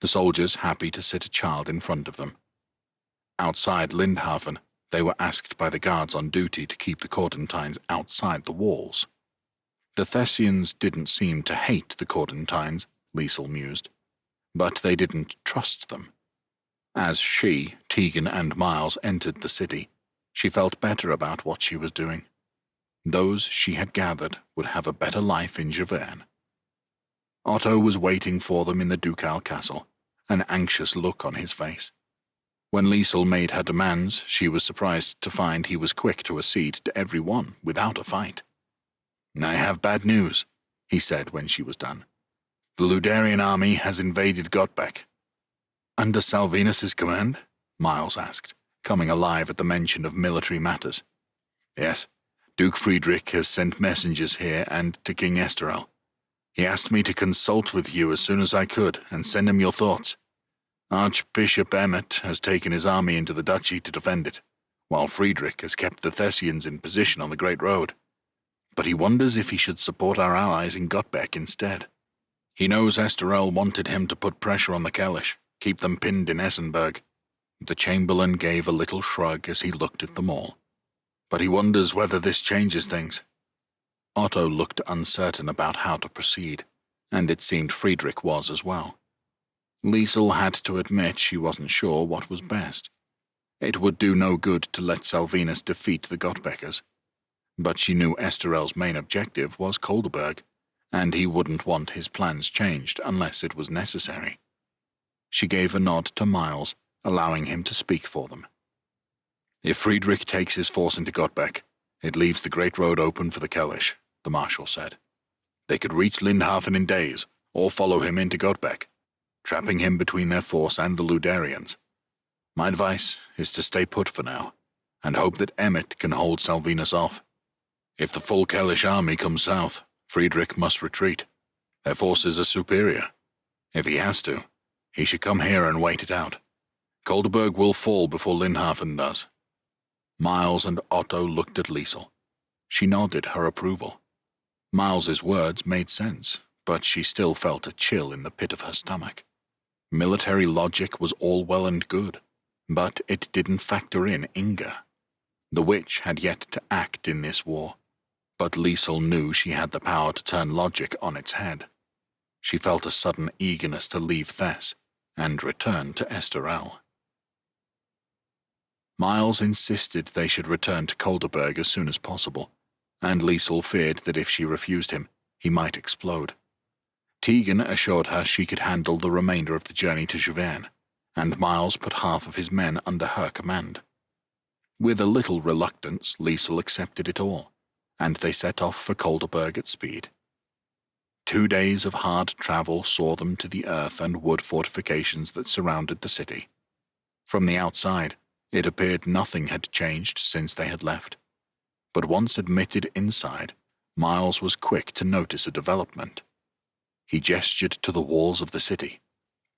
the soldiers happy to sit a child in front of them. Outside Lindhafen, they were asked by the guards on duty to keep the Cordentines outside the walls. The Thessians didn't seem to hate the Cordentines, Liesel mused, but they didn't trust them. As she, Tegan, and Miles entered the city, she felt better about what she was doing. Those she had gathered would have a better life in Giverny. Otto was waiting for them in the ducal castle, an anxious look on his face. When Liesel made her demands, she was surprised to find he was quick to accede to every one without a fight. "I have bad news," he said when she was done. "The Ludarian army has invaded Gottbeck." "Under Salvinus's command?" Miles asked, coming alive at the mention of military matters. "Yes. Duke Friedrich has sent messengers here and to King Esterel. He asked me to consult with you as soon as I could and send him your thoughts. Archbishop Emmet has taken his army into the duchy to defend it, while Friedrich has kept the Thessians in position on the Great Road. But he wonders if he should support our allies in Gottbeck instead. He knows Esterel wanted him to put pressure on the Kalish, keep them pinned in Essenberg." The chamberlain gave a little shrug as he looked at them all. "But he wonders whether this changes things." Otto looked uncertain about how to proceed, and it seemed Friedrich was as well. Liesel had to admit she wasn't sure what was best. It would do no good to let Salvinus defeat the Gottbeckers, but she knew Esterel's main objective was Kolderberg, and he wouldn't want his plans changed unless it was necessary. She gave a nod to Miles, allowing him to speak for them. "If Friedrich takes his force into Gottbeck, it leaves the Great Road open for the Kalish," the Marshal said. "They could reach Lindhafen in days, or follow him into Gottbeck, trapping him between their force and the Ludarians. My advice is to stay put for now, and hope that Emmet can hold Salvinus off. If the full Kalish army comes south, Friedrich must retreat. Their forces are superior. If he has to, he should come here and wait it out. Kolderberg will fall before Lindhafen does." Miles and Otto looked at Liesel. She nodded her approval. Miles's words made sense, but she still felt a chill in the pit of her stomach. Military logic was all well and good, but it didn't factor in Inga. The witch had yet to act in this war, but Liesel knew she had the power to turn logic on its head. She felt a sudden eagerness to leave Thess and return to Esterel. Miles insisted they should return to Kolderberg as soon as possible, and Liesel feared that if she refused him, he might explode. Tegan assured her she could handle the remainder of the journey to Giverny, and Miles put half of his men under her command. With a little reluctance, Liesel accepted it all, and they set off for Kolderberg at speed. 2 days of hard travel saw them to the earth and wood fortifications that surrounded the city. From the outside, it appeared nothing had changed since they had left. But once admitted inside, Miles was quick to notice a development. He gestured to the walls of the city.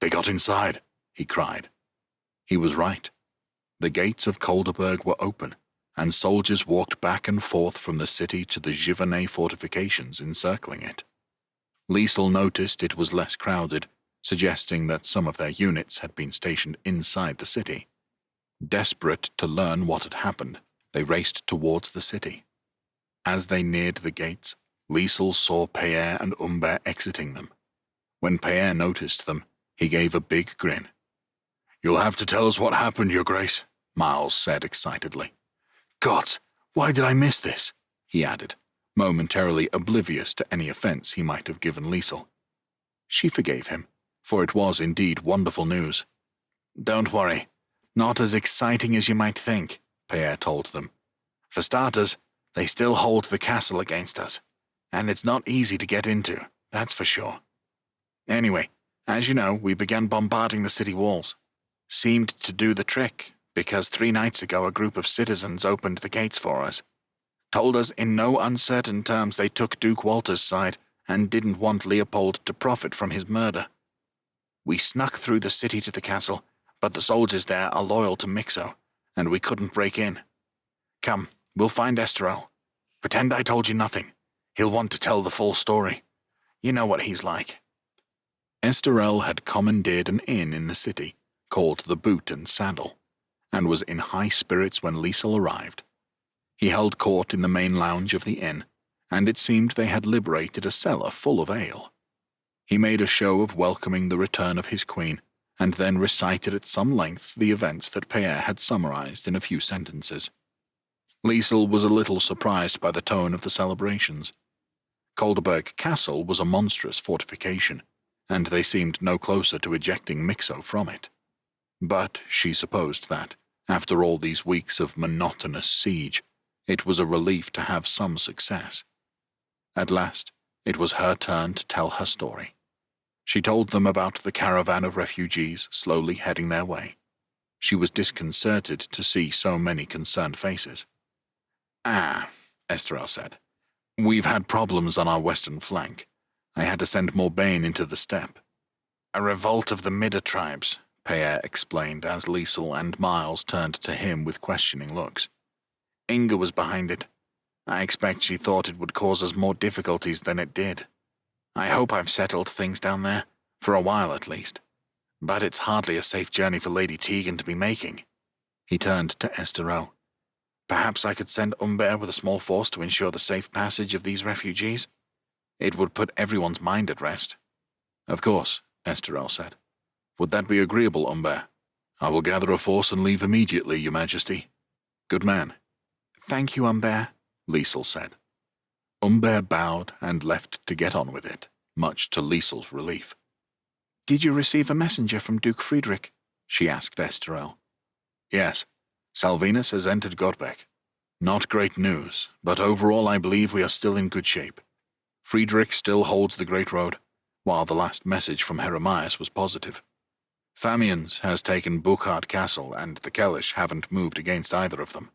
"They got inside," he cried. He was right. The gates of Kolderberg were open, and soldiers walked back and forth from the city to the Giverny fortifications encircling it. Liesel noticed it was less crowded, suggesting that some of their units had been stationed inside the city. Desperate to learn what had happened, they raced towards the city. As they neared the gates, Liesel saw Peer and Umber exiting them. When Peer noticed them, he gave a big grin. "You'll have to tell us what happened, Your Grace," Miles said excitedly. "Gods, why did I miss this?" he added, momentarily oblivious to any offense he might have given Liesel. She forgave him, for it was indeed wonderful news. "Don't worry, not as exciting as you might think," Peer told them. "For starters, they still hold the castle against us, and it's not easy to get into, that's for sure. Anyway, as you know, we began bombarding the city walls. Seemed to do the trick, because 3 nights ago a group of citizens opened the gates for us. Told us in no uncertain terms they took Duke Walter's side and didn't want Leopold to profit from his murder. We snuck through the city to the castle, but the soldiers there are loyal to Mixo, and we couldn't break in. Come, we'll find Esterel. Pretend I told you nothing. He'll want to tell the full story. You know what he's like." Esterel had commandeered an inn in the city, called the Boot and Saddle, and was in high spirits when Liesel arrived. He held court in the main lounge of the inn, and it seemed they had liberated a cellar full of ale. He made a show of welcoming the return of his queen, and then recited at some length the events that Peer had summarized in a few sentences. Liesel was a little surprised by the tone of the celebrations. Kolderberg Castle was a monstrous fortification, and they seemed no closer to ejecting Mixo from it. But she supposed that, after all these weeks of monotonous siege, it was a relief to have some success. At last, it was her turn to tell her story. She told them about the caravan of refugees slowly heading their way. She was disconcerted to see so many concerned faces. Esterel said. "We've had problems on our western flank. I had to send more Bane into the steppe." "A revolt of the Midder tribes," Peer explained as Liesel and Miles turned to him with questioning looks. "Inga was behind it. I expect she thought it would cause us more difficulties than it did. I hope I've settled things down there, for a while at least. But it's hardly a safe journey for Lady Tegan to be making." He turned to Esterel. "Perhaps I could send Umber with a small force to ensure the safe passage of these refugees? It would put everyone's mind at rest." "Of course," Esterel said. "Would that be agreeable, Umber? I will gather a force and leave immediately, Your Majesty." "Good man." "Thank you, Umber," Liesel said. Umber bowed and left to get on with it, much to Liesel's relief. "Did you receive a messenger from Duke Friedrich?" she asked Esterel. "Yes. Salvinus has entered Godbeck. Not great news, but overall I believe we are still in good shape. Friedrich still holds the Great Road, while the last message from Heremias was positive. Famians has taken Buchard Castle, and the Kellish haven't moved against either of them.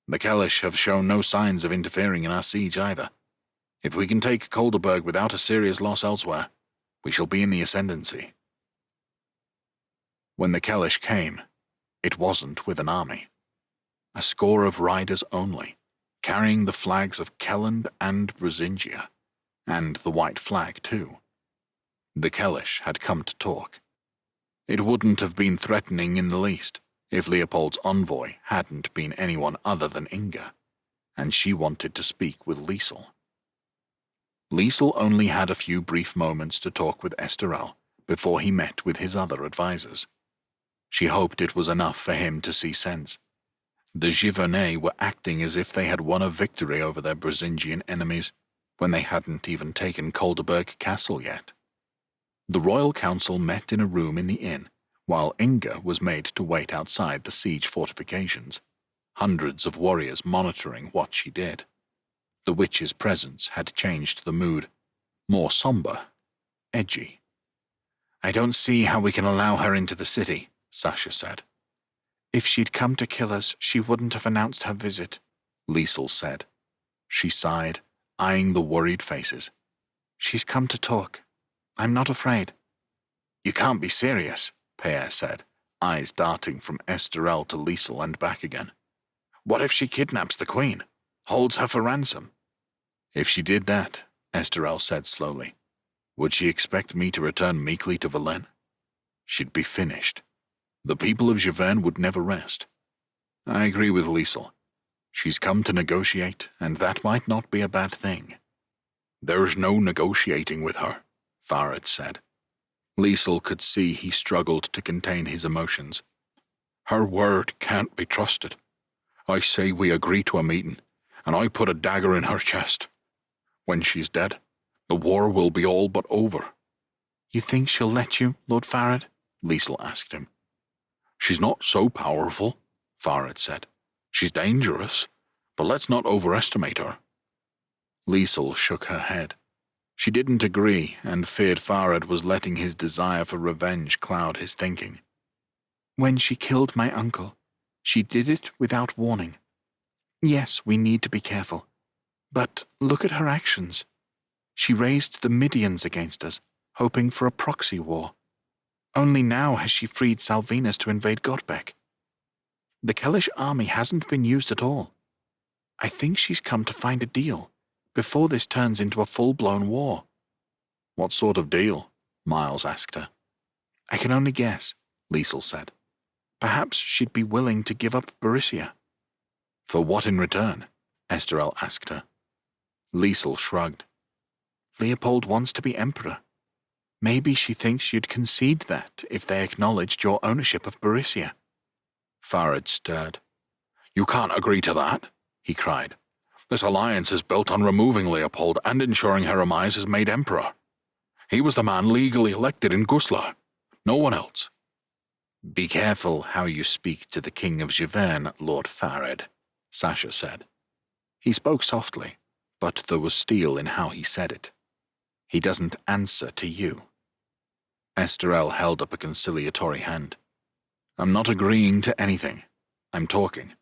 The Kellish have shown no signs of interfering in our siege either. If we can take Kolderberg without a serious loss elsewhere, we shall be in the ascendancy." When the Kellish came, it wasn't with an army. A score of riders only, carrying the flags of Kelland and Brisingia, and the white flag too. The Kellish had come to talk. It wouldn't have been threatening in the least if Leopold's envoy hadn't been anyone other than Inga, and she wanted to speak with Liesel. Liesel only had a few brief moments to talk with Esterel before he met with his other advisers. She hoped it was enough for him to see sense. The Givernet were acting as if they had won a victory over their Brisingian enemies, when they hadn't even taken Kolderberg Castle yet. The Royal Council met in a room in the inn, while Inga was made to wait outside the siege fortifications, hundreds of warriors monitoring what she did. The witch's presence had changed the mood, more somber, edgy. "I don't see how we can allow her into the city," Sasha said. "If she'd come to kill us, she wouldn't have announced her visit," Liesel said. She sighed, eyeing the worried faces. "She's come to talk. I'm not afraid." "You can't be serious," Peer said, eyes darting from Esterel to Liesel and back again. "What if she kidnaps the queen, holds her for ransom?" "If she did that," Esterel said slowly, Would she expect me to return meekly to Valenne? She'd be finished. The people of Javerne would never rest. I agree with Liesel. She's come to negotiate, and that might not be a bad thing. There's no negotiating with her, Farad said. Liesel could see he struggled to contain his emotions. Her word can't be trusted. I say we agree to a meeting, and I put a dagger in her chest. When she's dead, the war will be all but over. You think she'll let you, Lord Farad? Liesel asked him. She's not so powerful, Farad said. She's dangerous, but let's not overestimate her. Liesel shook her head. She didn't agree and feared Farad was letting his desire for revenge cloud his thinking. When she killed my uncle, she did it without warning. Yes, we need to be careful. But look at her actions. She raised the Midians against us, hoping for a proxy war. Only now has she freed Salvinus to invade Godbeck. The Kellish army hasn't been used at all. I think she's come to find a deal, before this turns into a full-blown war. What sort of deal? Miles asked her. I can only guess, Liesel said. Perhaps she'd be willing to give up Beryssia. For what in return? Esterel asked her. Liesel shrugged. Leopold wants to be emperor. Maybe she thinks you'd concede that if they acknowledged your ownership of Beryssia. Farad stirred. You can't agree to that, he cried. This alliance is built on removing Leopold and ensuring Heremias is made emperor. He was the man legally elected in Guslar. No one else. Be careful how you speak to the King of Javerne, Lord Farad, Sasha said. He spoke softly, but there was steel in how he said it. He doesn't answer to you. Esterel held up a conciliatory hand. I'm not agreeing to anything. I'm talking,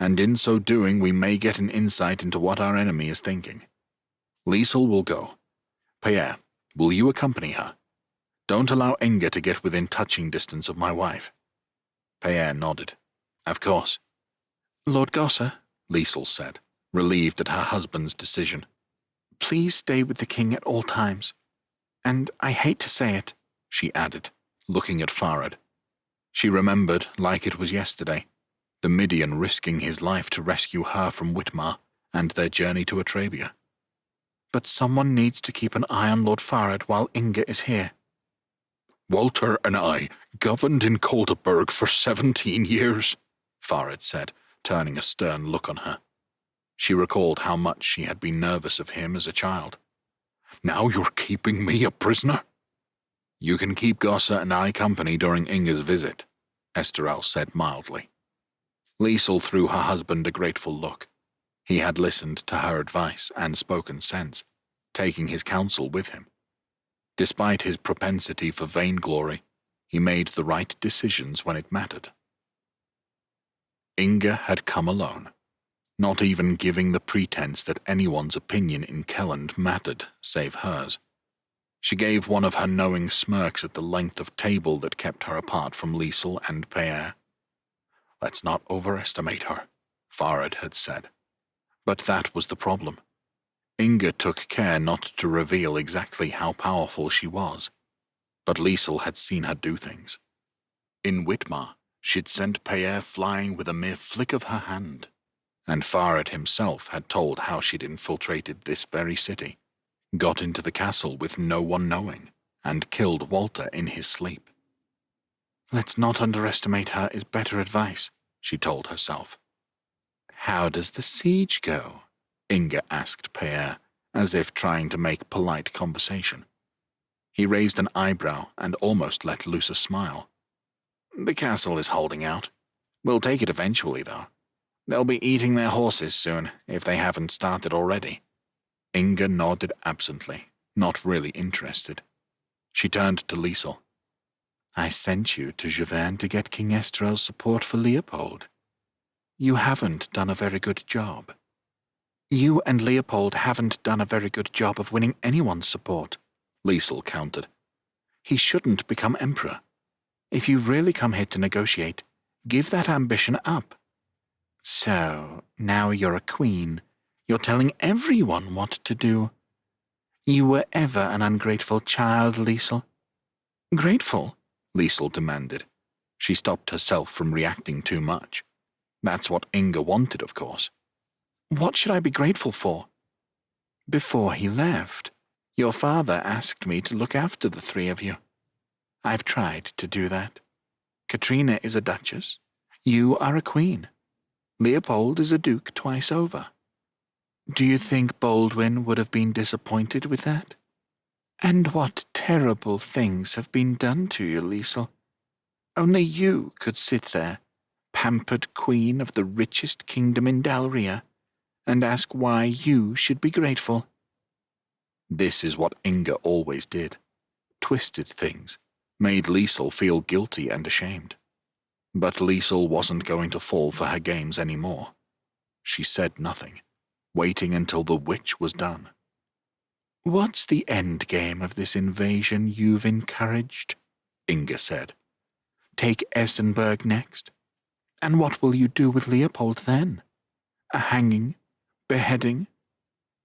and in so doing we may get an insight into what our enemy is thinking. Liesel will go. Pierre, will you accompany her? Don't allow Inga to get within touching distance of my wife. Pierre nodded. Of course. Lord Gossa, Liesel said, relieved at her husband's decision. Please stay with the king at all times. And I hate to say it, she added, looking at Farad. She remembered, like it was yesterday, the Midian risking his life to rescue her from Whitmar and their journey to Atrabia. But someone needs to keep an eye on Lord Farad while Inga is here. Walter and I governed in Colderberg for 17 years, Farad said, turning a stern look on her. She recalled how much she had been nervous of him as a child. Now you're keeping me a prisoner? You can keep Gossa and I company during Inga's visit, Esterel said mildly. Liesel threw her husband a grateful look. He had listened to her advice and spoken sense, taking his counsel with him. Despite his propensity for vainglory, he made the right decisions when it mattered. Inga had come alone, not even giving the pretense that anyone's opinion in Kelland mattered save hers. She gave one of her knowing smirks at the length of table that kept her apart from Liesel and Pierre. Let's not overestimate her, Farad had said. But that was the problem. Inga took care not to reveal exactly how powerful she was, but Liesel had seen her do things. In Whitmar, she'd sent Pierre flying with a mere flick of her hand, and Farad himself had told how she'd infiltrated this very city, got into the castle with no one knowing, and killed Walter in his sleep. Let's not underestimate her is better advice, she told herself. How does the siege go? Inga asked Pierre, as if trying to make polite conversation. He raised an eyebrow and almost let loose a smile. The castle is holding out. We'll take it eventually, though. They'll be eating their horses soon, if they haven't started already. Inga nodded absently, not really interested. She turned to Liesel. I sent you to Javerne to get King Esterel's support for Leopold. You haven't done a very good job. You and Leopold haven't done a very good job of winning anyone's support, Liesel countered. He shouldn't become emperor. If you really come here to negotiate, give that ambition up. So, now you're a queen. You're telling everyone what to do. You were ever an ungrateful child, Liesel. Grateful? Liesel demanded. She stopped herself from reacting too much. That's what Inga wanted, of course. What should I be grateful for? Before he left, your father asked me to look after the three of you. I've tried to do that. Katrina is a duchess. You are a queen. Leopold is a duke twice over. Do you think Baldwin would have been disappointed with that? And what terrible things have been done to you, Liesel. Only you could sit there, pampered queen of the richest kingdom in Dalria, and ask why you should be grateful. This is what Inga always did. Twisted things, made Liesel feel guilty and ashamed. But Liesel wasn't going to fall for her games anymore. She said nothing, waiting until the witch was done. What's the end game of this invasion you've encouraged? Inga said. Take Essenberg next. And what will you do with Leopold then? A hanging? Beheading?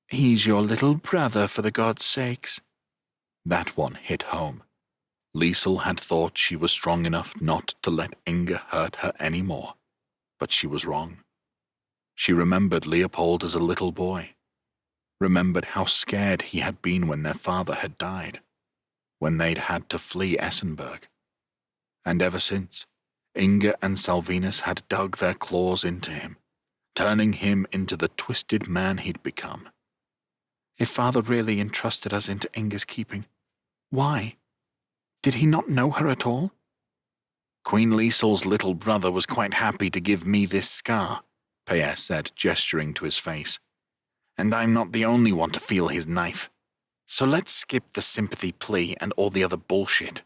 He's your little brother, for the gods' sakes. That one hit home. Liesel had thought she was strong enough not to let Inga hurt her any more, but she was wrong. She remembered Leopold as a little boy, remembered how scared he had been when their father had died, when they'd had to flee Essenberg. And ever since, Inga and Salvinus had dug their claws into him, turning him into the twisted man he'd become. If father really entrusted us into Inga's keeping, why? Did he not know her at all? Queen Liesel's little brother was quite happy to give me this scar, Pierre said, gesturing to his face. And I'm not the only one to feel his knife. So let's skip the sympathy plea and all the other bullshit.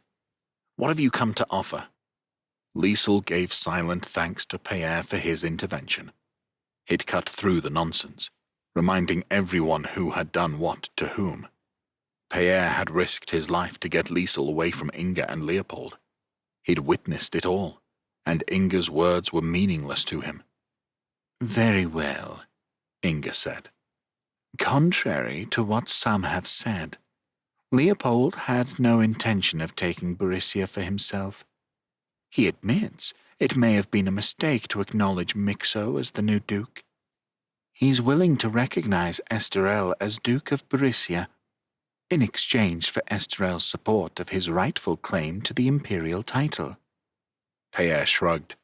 What have you come to offer? Liesel gave silent thanks to Pierre for his intervention. He'd cut through the nonsense, reminding everyone who had done what to whom. Pierre had risked his life to get Liesel away from Inga and Leopold. He'd witnessed it all, and Inga's words were meaningless to him. Very well, Inga said. Contrary to what some have said, Leopold had no intention of taking Borussia for himself. He admits it may have been a mistake to acknowledge Mixo as the new duke. He's willing to recognize Esterel as Duke of Borussia, in exchange for Esterel's support of his rightful claim to the imperial title. Pierre shrugged.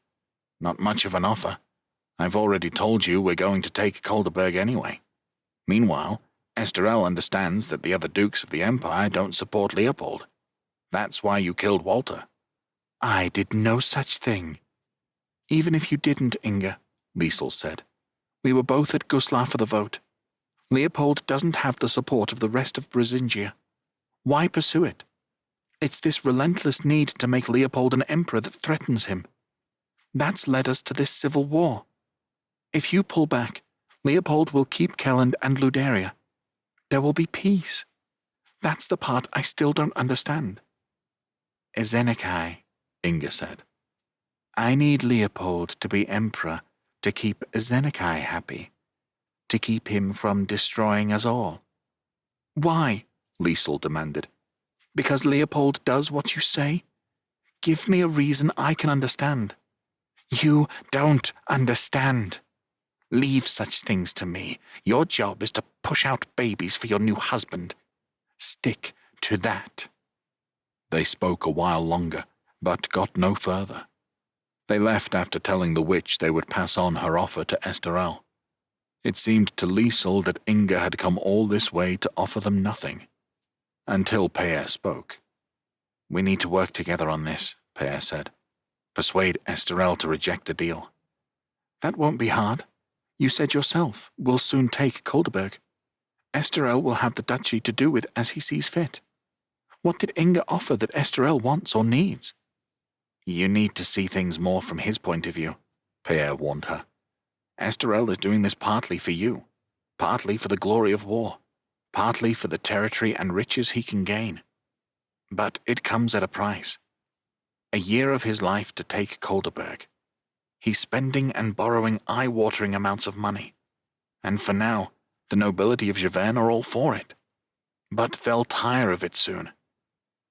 Not much of an offer. I've already told you we're going to take Kolderberg anyway. Meanwhile, Esterel understands that the other dukes of the Empire don't support Leopold. That's why you killed Walter. I did no such thing. Even if you didn't, Inga, Liesel said. We were both at Guslar for the vote. Leopold doesn't have the support of the rest of Brisingia. Why pursue it? It's this relentless need to make Leopold an emperor that threatens him. That's led us to this civil war. If you pull back, Leopold will keep Kelland and Luderia. There will be peace. That's the part I still don't understand. Ezenekai, Inga said. I need Leopold to be emperor to keep Ezenekai happy, to keep him from destroying us all. Why? Liesel demanded. Because Leopold does what you say? Give me a reason I can understand. You don't understand. Leave such things to me. Your job is to push out babies for your new husband. Stick to that. They spoke a while longer, but got no further. They left after telling the witch they would pass on her offer to Esterel. It seemed to Liesel that Inga had come all this way to offer them nothing. Until Pierre spoke. We need to work together on this, Pierre said. Persuade Esterel to reject the deal. That won't be hard. You said yourself, we'll soon take Kolderberg. Esterel will have the duchy to do with as he sees fit. What did Inga offer that Esterel wants or needs? You need to see things more from his point of view, Pierre warned her. Esterel is doing this partly for you, partly for the glory of war, partly for the territory and riches he can gain. But it comes at a price. A year of his life to take Kolderberg. He's spending and borrowing eye-watering amounts of money. And for now, the nobility of Javerne are all for it. But they'll tire of it soon.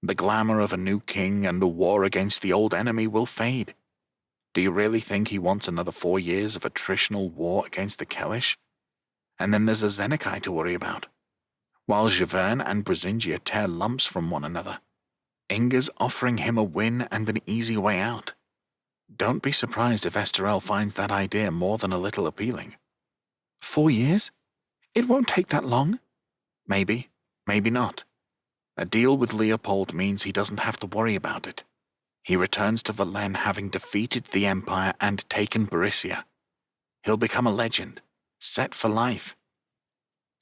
The glamour of a new king and a war against the old enemy will fade. Do you really think he wants another 4 years of attritional war against the Kellish? And then there's a Zenekai to worry about, while Javern and Brisingia tear lumps from one another. Inga's offering him a win and an easy way out. Don't be surprised if Esterel finds that idea more than a little appealing. 4 years? It won't take that long. Maybe, maybe not. A deal with Leopold means he doesn't have to worry about it. He returns to Valenne having defeated the Empire and taken Beryssia. He'll become a legend, set for life.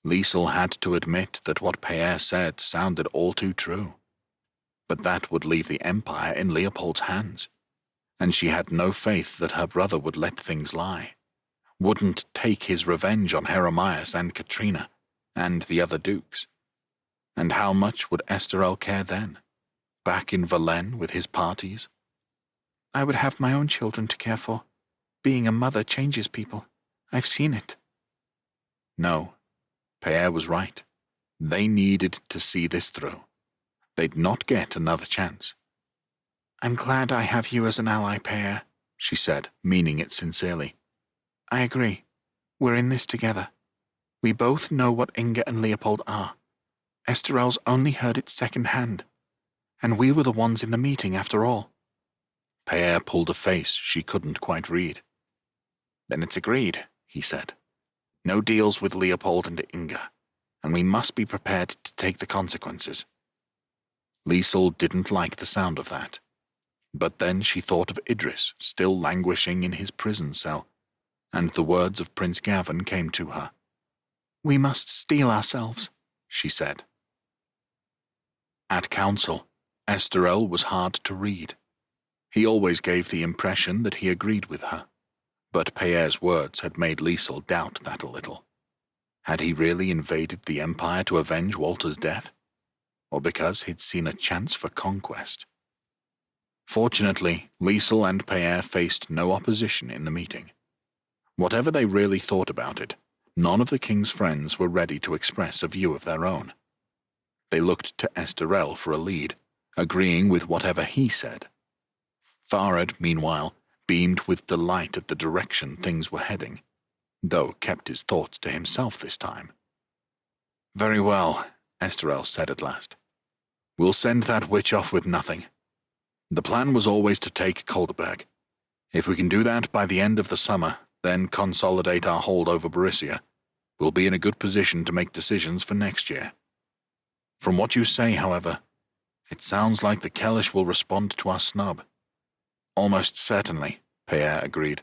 Liesel had to admit that what Pierre said sounded all too true. But that would leave the Empire in Leopold's hands, and she had no faith that her brother would let things lie, wouldn't take his revenge on Heremias and Katrina, and the other dukes. And how much would Esterel care then? Back in Valenne with his parties? I would have my own children to care for. Being a mother changes people. I've seen it. No, Pierre was right. They needed to see this through. They'd not get another chance. I'm glad I have you as an ally, Pierre, she said, meaning it sincerely. I agree. We're in this together. We both know what Inga and Leopold are. Esterel's only heard it second-hand. And we were the ones in the meeting after all. Pierre pulled a face she couldn't quite read. Then it's agreed, he said. No deals with Leopold and Inga, and we must be prepared to take the consequences. Liesel didn't like the sound of that. But then she thought of Idris still languishing in his prison cell, and the words of Prince Gavin came to her. We must steel ourselves, she said. At council, Esterel was hard to read. He always gave the impression that he agreed with her, but Pierre's words had made Liesel doubt that a little. Had he really invaded the Empire to avenge Walter's death? Or because he'd seen a chance for conquest? Fortunately, Liesel and Pierre faced no opposition in the meeting. Whatever they really thought about it, none of the king's friends were ready to express a view of their own. They looked to Esterel for a lead, agreeing with whatever he said. Farad, meanwhile, beamed with delight at the direction things were heading, though kept his thoughts to himself this time. Very well, Esterel said at last. We'll send that witch off with nothing. The plan was always to take Kolderberg. If we can do that by the end of the summer, then consolidate our hold over Beryssia, we'll be in a good position to make decisions for next year. From what you say, however, it sounds like the Kellish will respond to our snub. Almost certainly, Pierre agreed.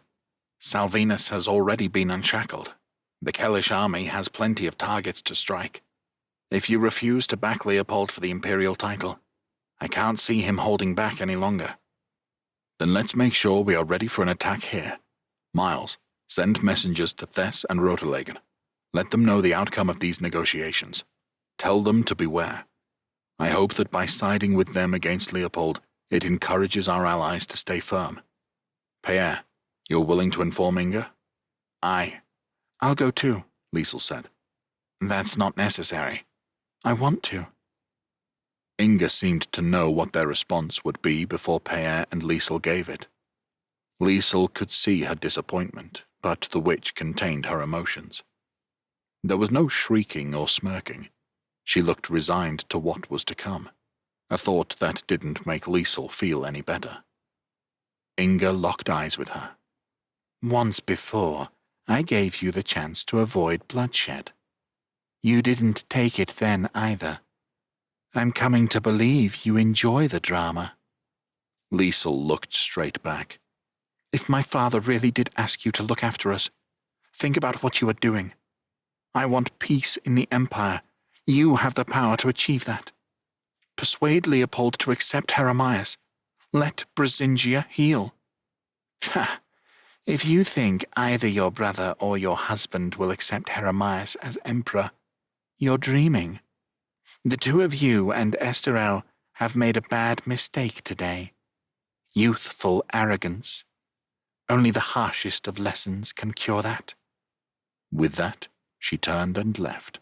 Salvinus has already been unshackled. The Kellish army has plenty of targets to strike. If you refuse to back Leopold for the imperial title, I can't see him holding back any longer. Then let's make sure we are ready for an attack here. Miles, send messengers to Thess and Rotelegen. Let them know the outcome of these negotiations. Tell them to beware. I hope that by siding with them against Leopold, it encourages our allies to stay firm. Pierre, you're willing to inform Inga? Aye. I'll go too, Liesel said. That's not necessary. I want to. Inga seemed to know what their response would be before Pierre and Liesel gave it. Liesel could see her disappointment, but the witch contained her emotions. There was no shrieking or smirking. She looked resigned to what was to come, a thought that didn't make Liesel feel any better. Inga locked eyes with her. Once before, I gave you the chance to avoid bloodshed. You didn't take it then either. I'm coming to believe you enjoy the drama. Liesel looked straight back. If my father really did ask you to look after us, think about what you are doing. I want peace in the Empire. You have the power to achieve that. Persuade Leopold to accept Heremias. Let Brisingia heal. Ha! If you think either your brother or your husband will accept Heremias as emperor, you're dreaming. The two of you and Esterel have made a bad mistake today. Youthful arrogance. Only the harshest of lessons can cure that. With that, she turned and left.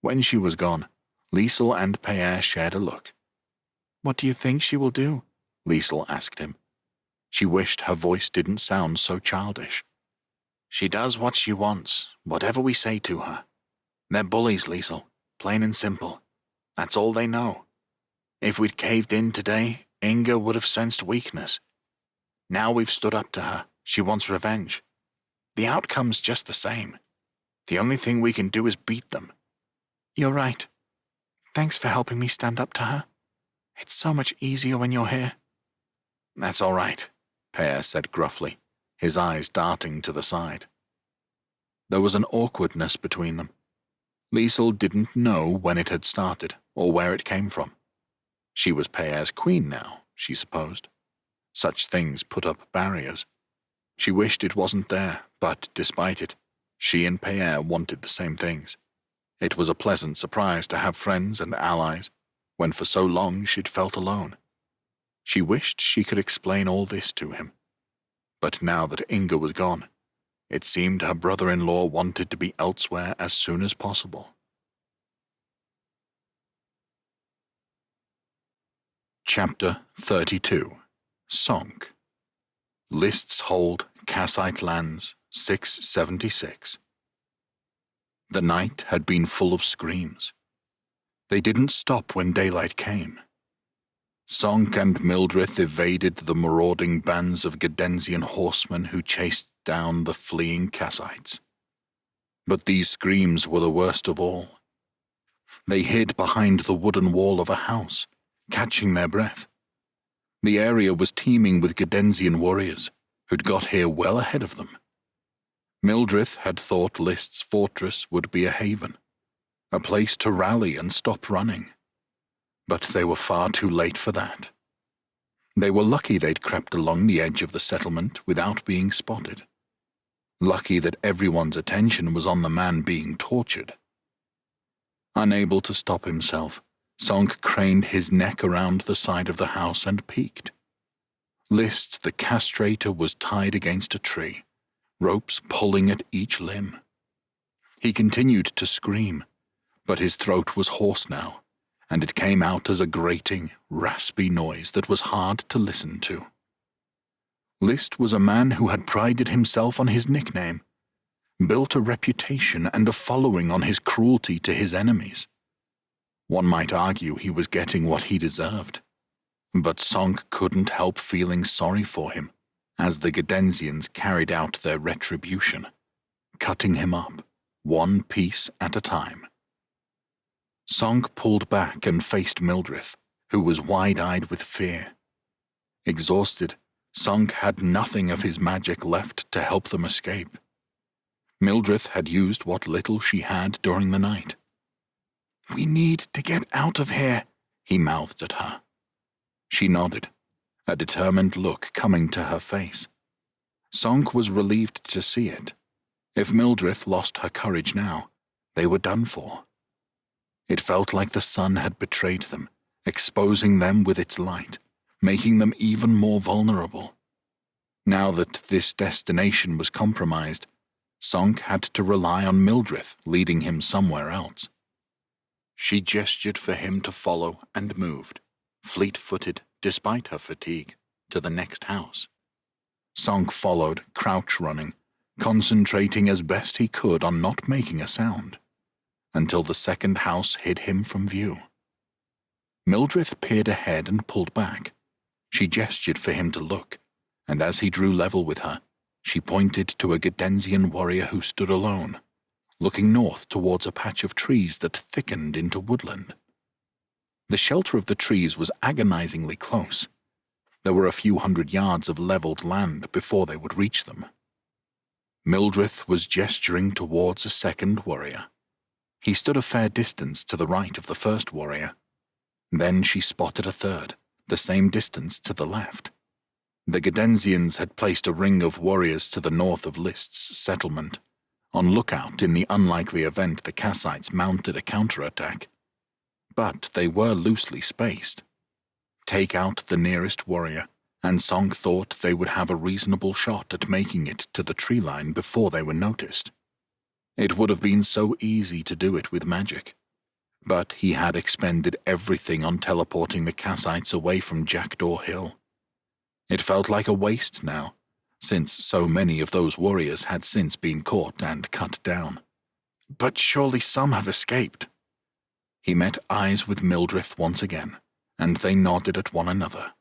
When she was gone, Liesel and Pierre shared a look. What do you think she will do? Liesel asked him. She wished her voice didn't sound so childish. She does what she wants, whatever we say to her. They're bullies, Liesel, plain and simple. That's all they know. If we'd caved in today, Inga would have sensed weakness. Now we've stood up to her. She wants revenge. The outcome's just the same. The only thing we can do is beat them. You're right. Thanks for helping me stand up to her. It's so much easier when you're here. That's all right, Pierre said gruffly, his eyes darting to the side. There was an awkwardness between them. Liesel didn't know when it had started or where it came from. She was Pierre's queen now, she supposed. Such things put up barriers. She wished it wasn't there, but despite it, she and Pierre wanted the same things. It was a pleasant surprise to have friends and allies, when for so long she'd felt alone. She wished she could explain all this to him. But now that Inga was gone, it seemed her brother-in-law wanted to be elsewhere as soon as possible. Chapter 32. Sonk. Lists hold Kassite lands 676. The night had been full of screams. They didn't stop when daylight came. Sonk and Mildrith evaded the marauding bands of Gadensian horsemen who chased down the fleeing Kassites. But these screams were the worst of all. They hid behind the wooden wall of a house, catching their breath. The area was teeming with Gadensian warriors, who'd got here well ahead of them. Mildrith had thought List's fortress would be a haven, a place to rally and stop running. But they were far too late for that. They were lucky they'd crept along the edge of the settlement without being spotted. Lucky that everyone's attention was on the man being tortured. Unable to stop himself, Sonk craned his neck around the side of the house and peeked. List the castrator was tied against a tree, ropes pulling at each limb. He continued to scream, but his throat was hoarse now, and it came out as a grating, raspy noise that was hard to listen to. List was a man who had prided himself on his nickname, built a reputation and a following on his cruelty to his enemies. One might argue he was getting what he deserved, but Sonk couldn't help feeling sorry for him as the Gadensians carried out their retribution, cutting him up, one piece at a time. Sonk pulled back and faced Mildrith, who was wide-eyed with fear. Exhausted, Sonk had nothing of his magic left to help them escape. Mildrith had used what little she had during the night. "We need to get out of here," he mouthed at her. She nodded, a determined look coming to her face. Sonk was relieved to see it. If Mildrith lost her courage now, they were done for. It felt like the sun had betrayed them, exposing them with its light, making them even more vulnerable. Now that this destination was compromised, Sonk had to rely on Mildrith leading him somewhere else. She gestured for him to follow and moved, fleet-footed despite her fatigue, to the next house. Sonk followed, crouch-running, concentrating as best he could on not making a sound, until the second house hid him from view. Mildrith peered ahead and pulled back. She gestured for him to look, and as he drew level with her, she pointed to a Gadensian warrior who stood alone, looking north towards a patch of trees that thickened into woodland. The shelter of the trees was agonizingly close. There were a few hundred yards of leveled land before they would reach them. Mildrith was gesturing towards a second warrior. He stood a fair distance to the right of the first warrior. Then she spotted a third, the same distance to the left. The Gadensians had placed a ring of warriors to the north of List's settlement, on lookout in the unlikely event the Kassites mounted a counterattack. But they were loosely spaced. Take out the nearest warrior, and Sonk thought they would have a reasonable shot at making it to the tree line before they were noticed. It would have been so easy to do it with magic. but he had expended everything on teleporting the Kassites away from Jackdaw Hill. It felt like a waste now, since so many of those warriors had since been caught and cut down. But surely some have escaped. He met eyes with Mildred once again, and they nodded at one another.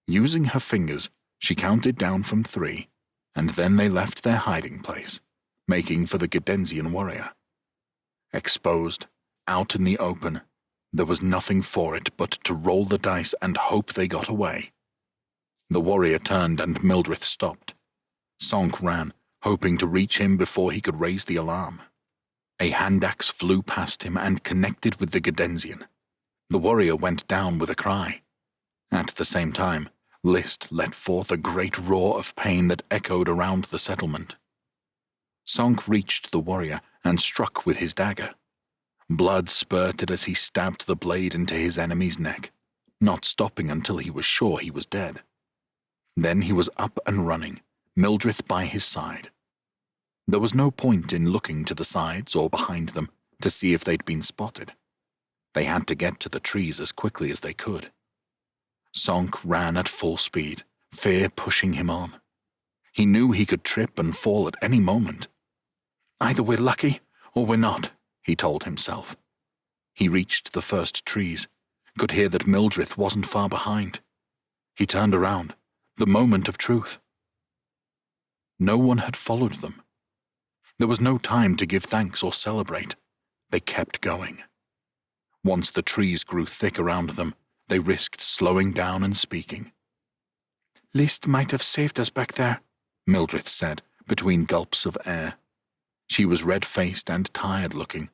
Using her fingers, she counted down from 3, and then they left their hiding place, making for the Gedensian warrior. Exposed, out in the open, there was nothing for it but to roll the dice and hope they got away. The warrior turned and Mildred stopped. Sonk ran, hoping to reach him before he could raise the alarm. A hand axe flew past him and connected with the Gedensian. The warrior went down with a cry. At the same time, List let forth a great roar of pain that echoed around the settlement. Sonk reached the warrior and struck with his dagger. Blood spurted as he stabbed the blade into his enemy's neck, not stopping until he was sure he was dead. Then he was up and running, Mildred by his side. There was no point in looking to the sides or behind them to see if they'd been spotted. They had to get to the trees as quickly as they could. Sonk ran at full speed, fear pushing him on. He knew he could trip and fall at any moment. Either we're lucky or we're not, he told himself. He reached the first trees, could hear that Mildred wasn't far behind. He turned around, the moment of truth. No one had followed them. There was no time to give thanks or celebrate. They kept going. Once the trees grew thick around them, they risked slowing down and speaking. List might have saved us back there, Mildred said, between gulps of air. She was red-faced and tired-looking,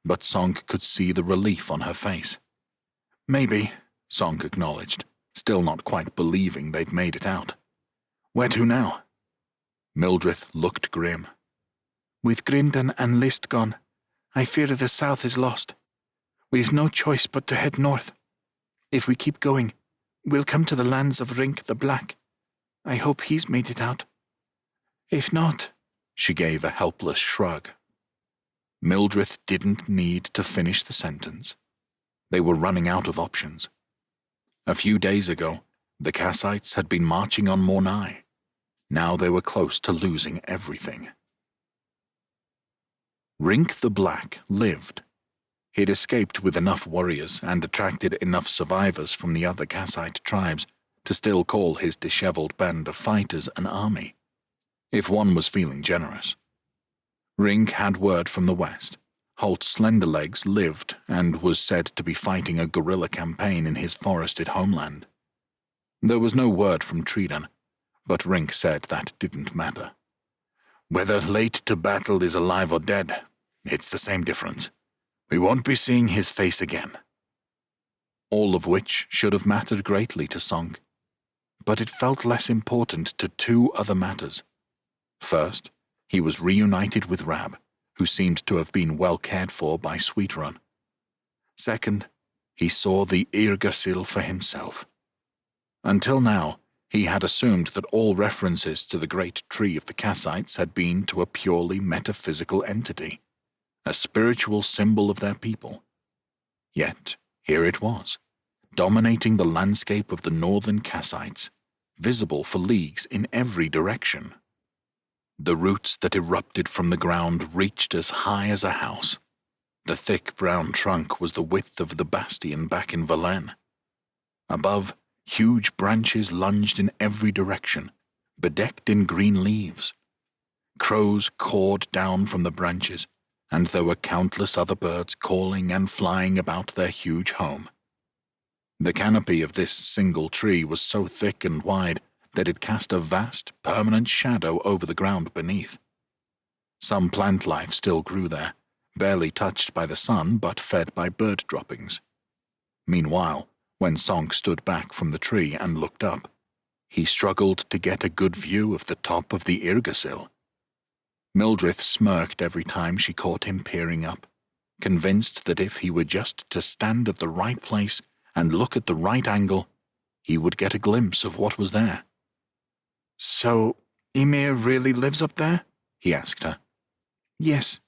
but Sonk could see the relief on her face. Maybe, Sonk acknowledged, still not quite believing they'd made it out. Where to now? Mildred looked grim. With Grindon and List gone, I fear the south is lost. We've no choice but to head north. If we keep going, we'll come to the lands of Rink the Black. I hope he's made it out. If not, she gave a helpless shrug. Mildred didn't need to finish the sentence. They were running out of options. A few days ago, the Kassites had been marching on Mornai. Now they were close to losing everything. Rink the Black lived. He'd escaped with enough warriors and attracted enough survivors from the other Kassite tribes to still call his disheveled band of fighters an army, if one was feeling generous. Rink had word from the west. Holt Slenderlegs lived and was said to be fighting a guerrilla campaign in his forested homeland. There was no word from Tredan, but Rink said that didn't matter. Whether late to battle is alive or dead, it's the same difference. We won't be seeing his face again. All of which should have mattered greatly to Sonk, but it felt less important to 2 other matters. First, he was reunited with Rab, who seemed to have been well cared for by Sweetrun. Second, he saw the Yrgasil for himself. Until now, he had assumed that all references to the great tree of the Kassites had been to a purely metaphysical entity, a spiritual symbol of their people. Yet, here it was, dominating the landscape of the northern Kassites, visible for leagues in every direction. The roots that erupted from the ground reached as high as a house. The thick brown trunk was the width of the bastion back in Valene. Above, huge branches lunged in every direction, bedecked in green leaves. Crows cawed down from the branches, and there were countless other birds calling and flying about their huge home. The canopy of this single tree was so thick and wide that it cast a vast, permanent shadow over the ground beneath. Some plant life still grew there, barely touched by the sun but fed by bird droppings. Meanwhile, when Sonk stood back from the tree and looked up, he struggled to get a good view of the top of the Yrgasil. Mildred smirked every time she caught him peering up, convinced that if he were just to stand at the right place and look at the right angle, he would get a glimpse of what was there. So, Ymir really lives up there? He asked her. Yes.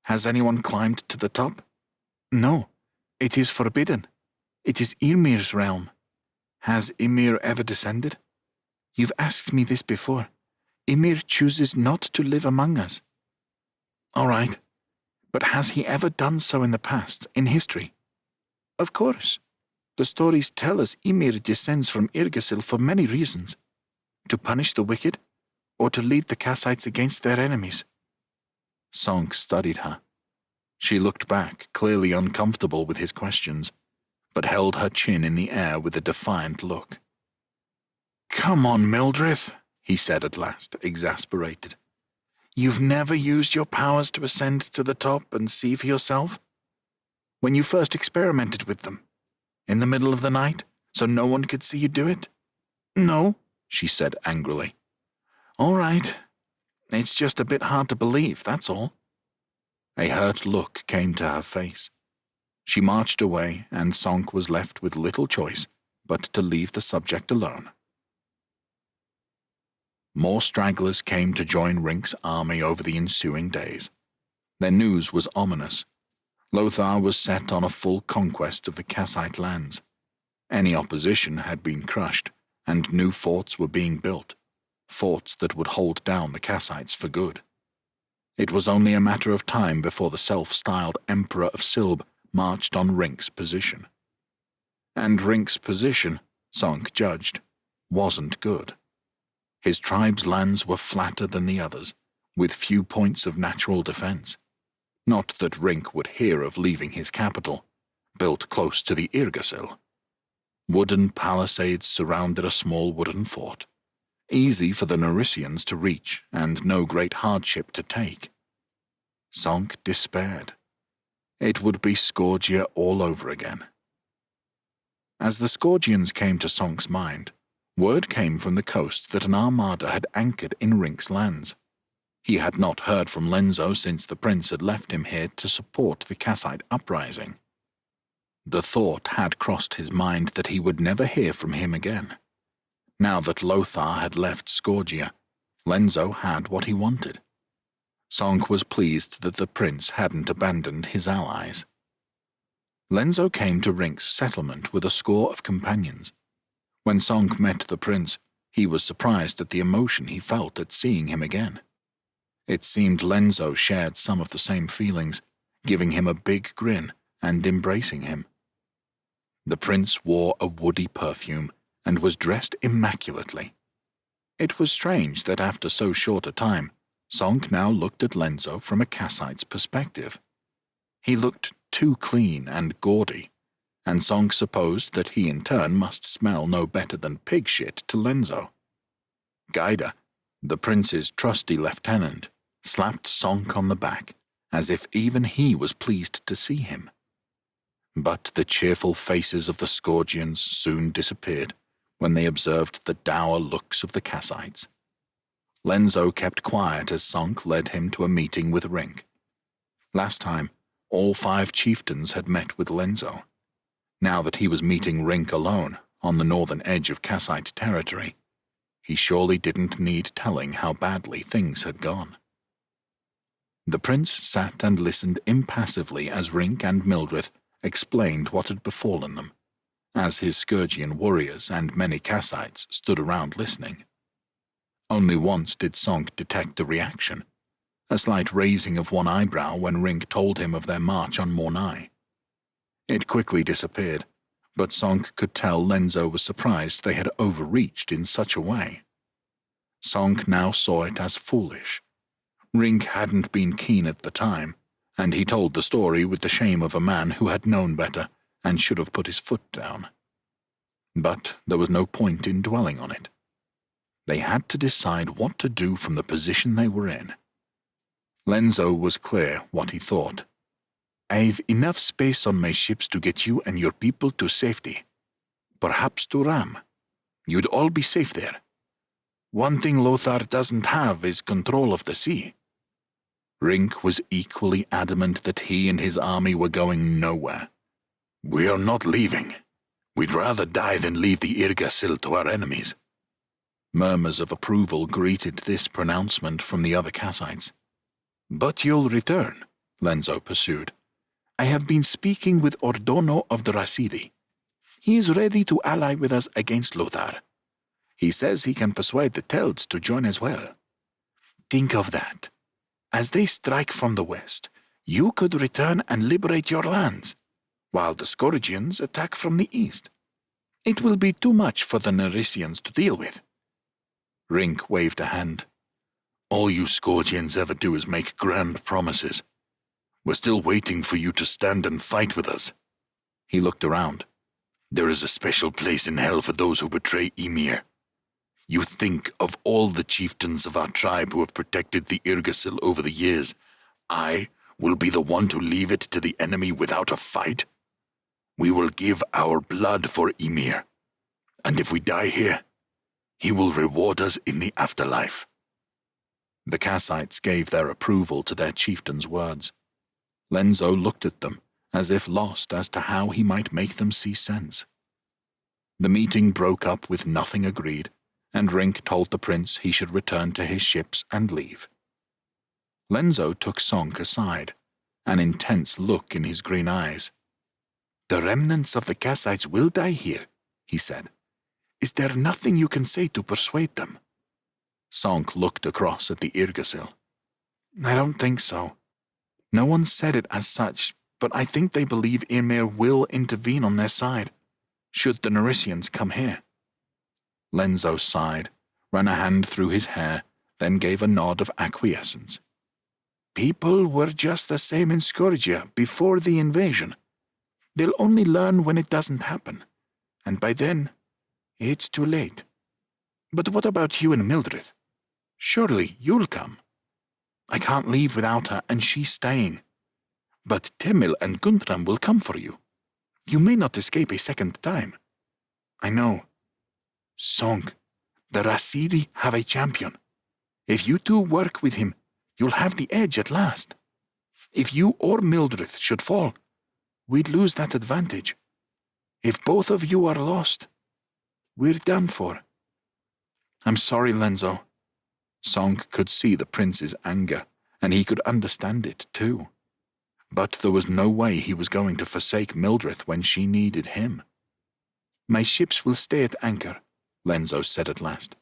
Has anyone climbed to the top? No, it is forbidden. It is Ymir's realm. Has Ymir ever descended? You've asked me this before. Ymir chooses not to live among us. All right, but has he ever done so in the past, in history? Of course. The stories tell us Ymir descends from Yggdrasil for many reasons. To punish the wicked, or to lead the Kassites against their enemies. Sonk studied her. She looked back, clearly uncomfortable with his questions, but held her chin in the air with a defiant look. Come on, Mildred, he said at last, exasperated. You've never used your powers to ascend to the top and see for yourself? When you first experimented with them? In the middle of the night, so no one could see you do it? No, she said angrily. All right. It's just a bit hard to believe, that's all. A hurt look came to her face. She marched away, and Sonk was left with little choice but to leave the subject alone. More stragglers came to join Rink's army over the ensuing days. Their news was ominous. Lothar was set on a full conquest of the Kassite lands. Any opposition had been crushed, and new forts were being built, forts that would hold down the Kassites for good. It was only a matter of time before the self-styled Emperor of Silb marched on Rink's position. And Rink's position, Sonk judged, wasn't good. His tribe's lands were flatter than the others, with few points of natural defense. Not that Rink would hear of leaving his capital, built close to the Yggdrasil. Wooden palisades surrounded a small wooden fort, easy for the Naricians to reach and no great hardship to take. Sonk despaired. It would be Scourgia all over again. As the Scourgians came to Sonk's mind, word came from the coast that an armada had anchored in Rink's lands. He had not heard from Lenzo since the prince had left him here to support the Kassite uprising. The thought had crossed his mind that he would never hear from him again. Now that Lothar had left Scourgia, Lenzo had what he wanted. Sonk was pleased that the prince hadn't abandoned his allies. Lenzo came to Rink's settlement with a score of companions. When Sonk met the prince, he was surprised at the emotion he felt at seeing him again. It seemed Lenzo shared some of the same feelings, giving him a big grin and embracing him. The prince wore a woody perfume and was dressed immaculately. It was strange that after so short a time, Sonk now looked at Lenzo from a Kassite's perspective. He looked too clean and gaudy, and Sonk supposed that he in turn must smell no better than pig shit to Lenzo. Gaida, the prince's trusty lieutenant, slapped Sonk on the back, as if even he was pleased to see him. But the cheerful faces of the Scourgians soon disappeared when they observed the dour looks of the Kassites. Lenzo kept quiet as Sonk led him to a meeting with Rink. Last time, all 5 chieftains had met with Lenzo. Now that he was meeting Rink alone, on the northern edge of Kassite territory, he surely didn't need telling how badly things had gone. The prince sat and listened impassively as Rink and Mildred explained what had befallen them, as his Scourgian warriors and many Kassites stood around listening. Only once did Sonk detect a reaction, a slight raising of one eyebrow when Rink told him of their march on Mornai. It quickly disappeared, but Sonk could tell Lenzo was surprised they had overreached in such a way. Sonk now saw it as foolish. Rink hadn't been keen at the time, and he told the story with the shame of a man who had known better and should have put his foot down. But there was no point in dwelling on it. They had to decide what to do from the position they were in. Lenzo was clear what he thought. I've enough space on my ships to get you and your people to safety. Perhaps to Ram. You'd all be safe there. One thing Lothar doesn't have is control of the sea. Rink was equally adamant that he and his army were going nowhere. We are not leaving. We'd rather die than leave the Yggdrasil to our enemies. Murmurs of approval greeted this pronouncement from the other Kassites. But you'll return, Lenzo pursued. I have been speaking with Ordono of the Rasidi. He is ready to ally with us against Lothar. He says he can persuade the Telds to join as well. Think of that. As they strike from the west, you could return and liberate your lands, while the Scourgians attack from the east. It will be too much for the Nerisians to deal with. Rink waved a hand. All you Scourgians ever do is make grand promises. We're still waiting for you to stand and fight with us. He looked around. There is a special place in hell for those who betray Ymir. You think of all the chieftains of our tribe who have protected the Yrgasil over the years. I will be the one to leave it to the enemy without a fight? We will give our blood for Ymir, and if we die here, he will reward us in the afterlife. The Kassites gave their approval to their chieftain's words. Lenzo looked at them, as if lost as to how he might make them see sense. The meeting broke up with nothing agreed, and Rink told the prince he should return to his ships and leave. Lenzo took Sonk aside, an intense look in his green eyes. The remnants of the Kassites will die here, he said. Is there nothing you can say to persuade them? Sonk looked across at the Yrgasil. I don't think so. No one said it as such, but I think they believe Ymir will intervene on their side, should the Nerisians come here. Lenzo sighed, ran a hand through his hair, then gave a nod of acquiescence. People were just the same in Scourgia before the invasion. They'll only learn when it doesn't happen, and by then, it's too late. But what about you and Mildred? Surely you'll come. I can't leave without her, and she's staying. But Temil and Guntram will come for you. You may not escape a second time. I know. Sonk, the Rasidi have a champion. If you two work with him, you'll have the edge at last. If you or Mildred should fall, we'd lose that advantage. If both of you are lost, we're done for. I'm sorry, Lenzo. Sonk could see the prince's anger, and he could understand it too. But there was no way he was going to forsake Mildred when she needed him. My ships will stay at anchor, Lenzo said at last,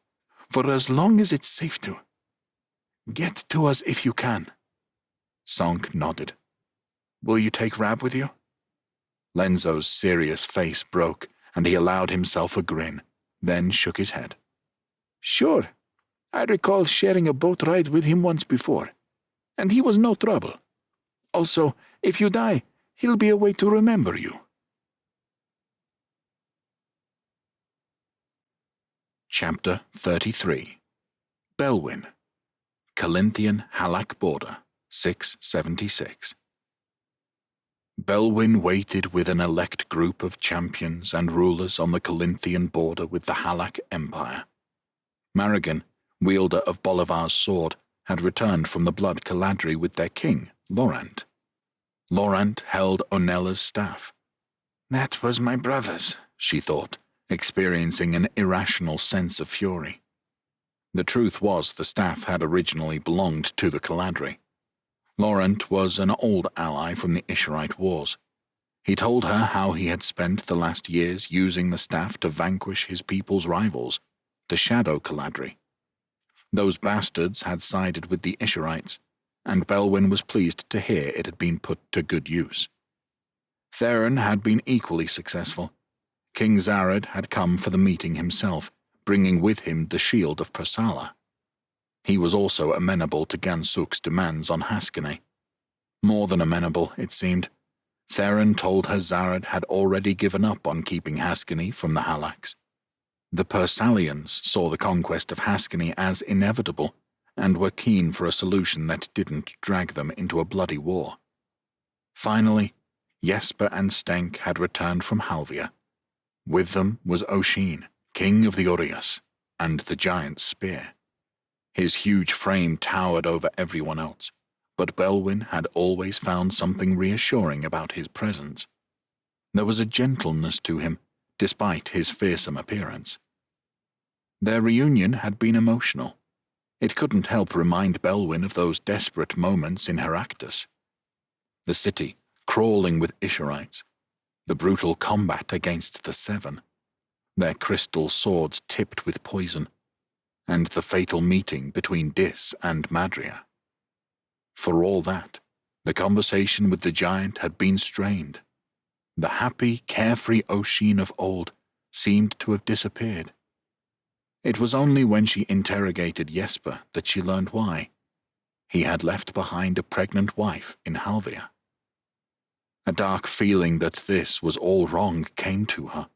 for as long as it's safe to. Get to us if you can. Sonk nodded. Will you take Rab with you? Lenzo's serious face broke, and he allowed himself a grin, then shook his head. Sure. I recall sharing a boat ride with him once before, and he was no trouble. Also, if you die, he'll be a way to remember you. Chapter 33 Belwyn, Calinthian Halak border, 676. Belwyn waited with an elect group of champions and rulers on the Calinthian border with the Halak Empire. Maragan, wielder of Bolivar's sword, had returned from the Blood Caladri with their king, Laurent. Laurent held Onella's staff. That was my brother's, she thought, experiencing an irrational sense of fury. The truth was the staff had originally belonged to the Caladri. Laurent was an old ally from the Isherite Wars. He told her how he had spent the last years using the staff to vanquish his people's rivals, the Shadow Caladri. Those bastards had sided with the Isherites, and Belwyn was pleased to hear it had been put to good use. Theron had been equally successful. King Zarad had come for the meeting himself, bringing with him the shield of Persala. He was also amenable to Gansuk's demands on Haskine. More than amenable, it seemed. Theron told her Zarad had already given up on keeping Haskine from the Halaks. The Persalians saw the conquest of Haskine as inevitable, and were keen for a solution that didn't drag them into a bloody war. Finally, Jesper and Stenk had returned from Halvia. With them was Oshin, king of the Urias, and the giant spear. His huge frame towered over everyone else, but Belwyn had always found something reassuring about his presence. There was a gentleness to him, despite his fearsome appearance. Their reunion had been emotional. It couldn't help remind Belwyn of those desperate moments in Heractus. The city, crawling with Isharites, the brutal combat against the Seven, their crystal swords tipped with poison, and the fatal meeting between Dis and Madria. For all that, the conversation with the giant had been strained. The happy, carefree Oisin of old seemed to have disappeared. It was only when she interrogated Jesper that she learned why. He had left behind a pregnant wife in Halvia. A dark feeling that this was all wrong came to her.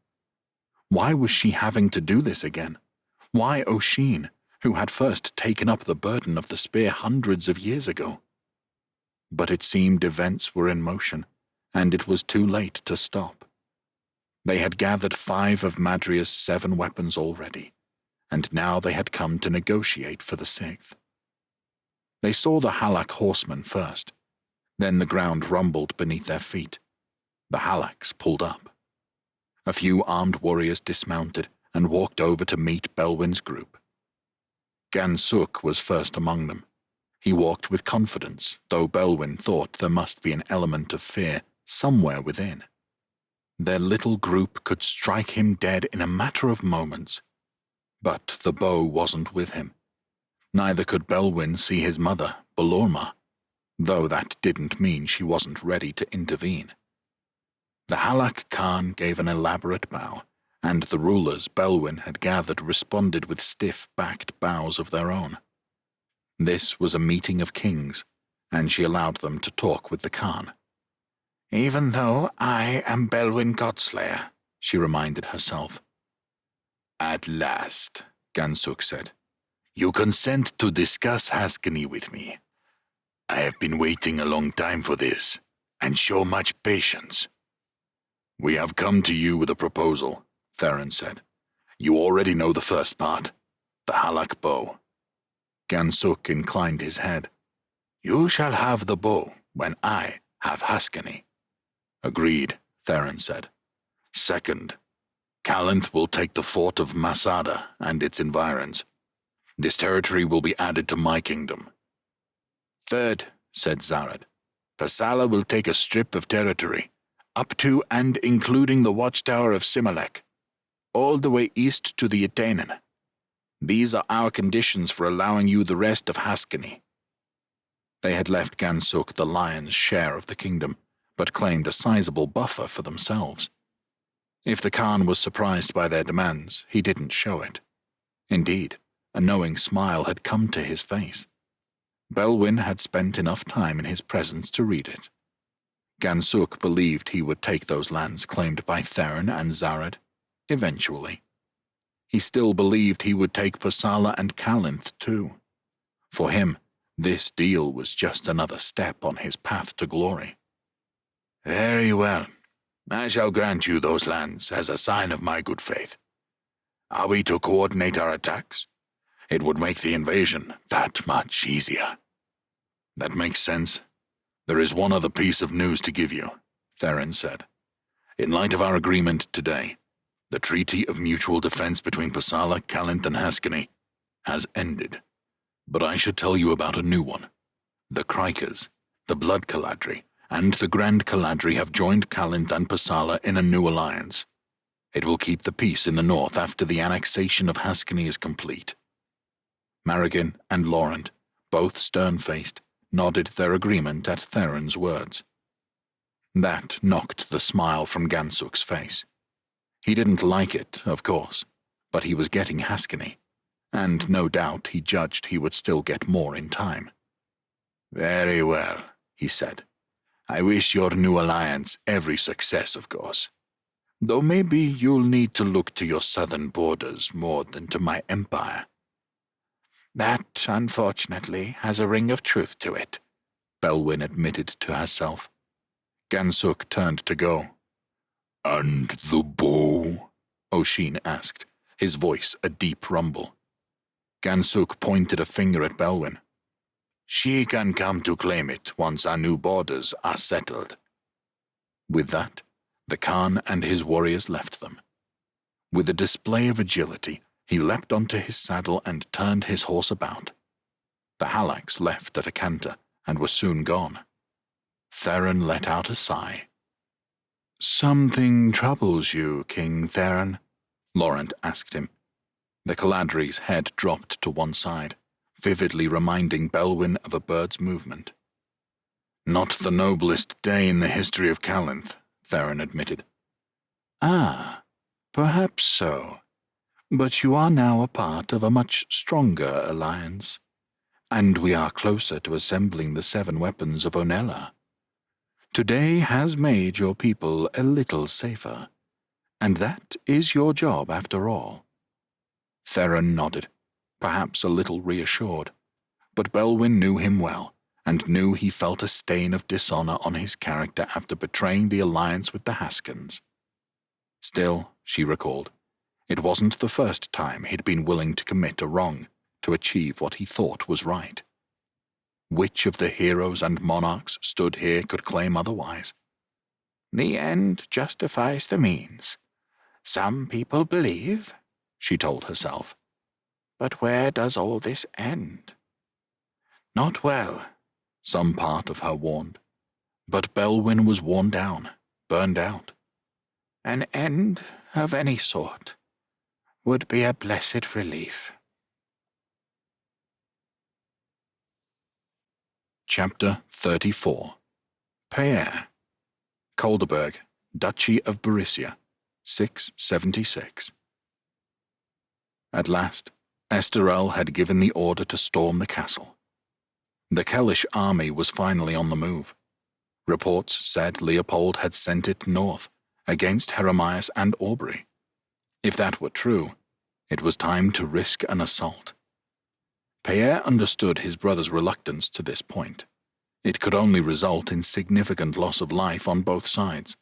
Why was she having to do this again? Why Oisin, who had first taken up the burden of the spear hundreds of years ago? But it seemed events were in motion, and it was too late to stop. They had gathered 5 of Madria's 7 weapons already, and now they had come to negotiate for the 6th. They saw the Halak horsemen first. Then the ground rumbled beneath their feet. The Halaks pulled up. A few armed warriors dismounted and walked over to meet Belwyn's group. Gansuk was first among them. He walked with confidence, though Belwyn thought there must be an element of fear somewhere within. Their little group could strike him dead in a matter of moments. But the bow wasn't with him. Neither could Belwyn see his mother, Belorma, though that didn't mean she wasn't ready to intervene. The Halak Khan gave an elaborate bow, and the rulers Belwyn had gathered responded with stiff-backed bows of their own. This was a meeting of kings, and she allowed them to talk with the Khan. Even though I am Belwyn Godslayer, she reminded herself. At last, Gansuk said. You consent to discuss Haskiny with me. I have been waiting a long time for this, and show much patience. We have come to you with a proposal, Theron said. You already know the first part, the Halak bow. Gansuk inclined his head. You shall have the bow when I have Haskiny. Agreed, Theron said. Second, Calinth will take the fort of Masada and its environs. This territory will be added to my kingdom. Third, said Zarad, Pasala will take a strip of territory, up to and including the watchtower of Simalek, all the way east to the Itanen. These are our conditions for allowing you the rest of Haskiny. They had left Gansuk the lion's share of the kingdom, but claimed a sizable buffer for themselves. If the Khan was surprised by their demands, he didn't show it. Indeed, a knowing smile had come to his face. Belwyn had spent enough time in his presence to read it. Gansuk believed he would take those lands claimed by Theron and Zarad, eventually. He still believed he would take Pasala and Calinth too. For him, this deal was just another step on his path to glory. Very well. I shall grant you those lands as a sign of my good faith. Are we to coordinate our attacks? It would make the invasion that much easier. That makes sense. There is one other piece of news to give you, Theron said. In light of our agreement today, the Treaty of Mutual Defense between Pasala, Calinth, and Haskiny has ended. But I should tell you about a new one. The Krikers, the Blood Caladri, and the Grand Caladri have joined Calinth and Pasala in a new alliance. It will keep the peace in the north after the annexation of Haskiny is complete. Marrigan and Laurent, both stern-faced, nodded their agreement at Theron's words. That knocked the smile from Gansuk's face. He didn't like it, of course, but he was getting Haskiny, and no doubt he judged he would still get more in time. Very well, he said. I wish your new alliance every success, of course. Though maybe you'll need to look to your southern borders more than to my empire. That, unfortunately, has a ring of truth to it, Belwyn admitted to herself. Gansuk turned to go. And the bow? Oisin asked, his voice a deep rumble. Gansuk pointed a finger at Belwyn. She can come to claim it once our new borders are settled. With that, the Khan and his warriors left them. With a display of agility, he leapt onto his saddle and turned his horse about. The Halaks left at a canter and were soon gone. Theron let out a sigh. "Something troubles you, King Theron?" Laurent asked him. The Caladri's head dropped to one side, vividly reminding Belwyn of a bird's movement. "Not the noblest day in the history of Calinth," Theron admitted. "Ah, perhaps so. But you are now a part of a much stronger alliance, and we are closer to assembling the 7 weapons of Onella. Today has made your people a little safer, and that is your job after all." Theron nodded, perhaps a little reassured, but Belwyn knew him well, and knew he felt a stain of dishonor on his character after betraying the alliance with the Haskins. Still, she recalled, it wasn't the first time he'd been willing to commit a wrong to achieve what he thought was right. Which of the heroes and monarchs stood here could claim otherwise? "The end justifies the means. Some people believe," she told herself. "But where does all this end?" Not well, some part of her warned. But Belwyn was worn down, burned out. An end of any sort would be a blessed relief. Chapter 34. Peer. Colderberg, Duchy of Berisia, 676. At last, Esterel had given the order to storm the castle. The Kellish army was finally on the move. Reports said Leopold had sent it north, against Heremias and Aubrey. If that were true, it was time to risk an assault. Peer understood his brother's reluctance to this point. It could only result in significant loss of life on both sides,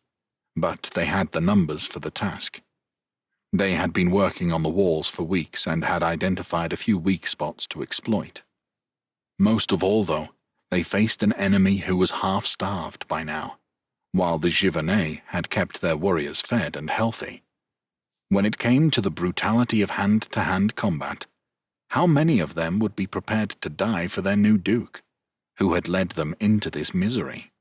but they had the numbers for the task. They had been working on the walls for weeks and had identified a few weak spots to exploit. Most of all, though, they faced an enemy who was half-starved by now, while the Givernet had kept their warriors fed and healthy. When it came to the brutality of hand-to-hand combat, how many of them would be prepared to die for their new duke, who had led them into this misery?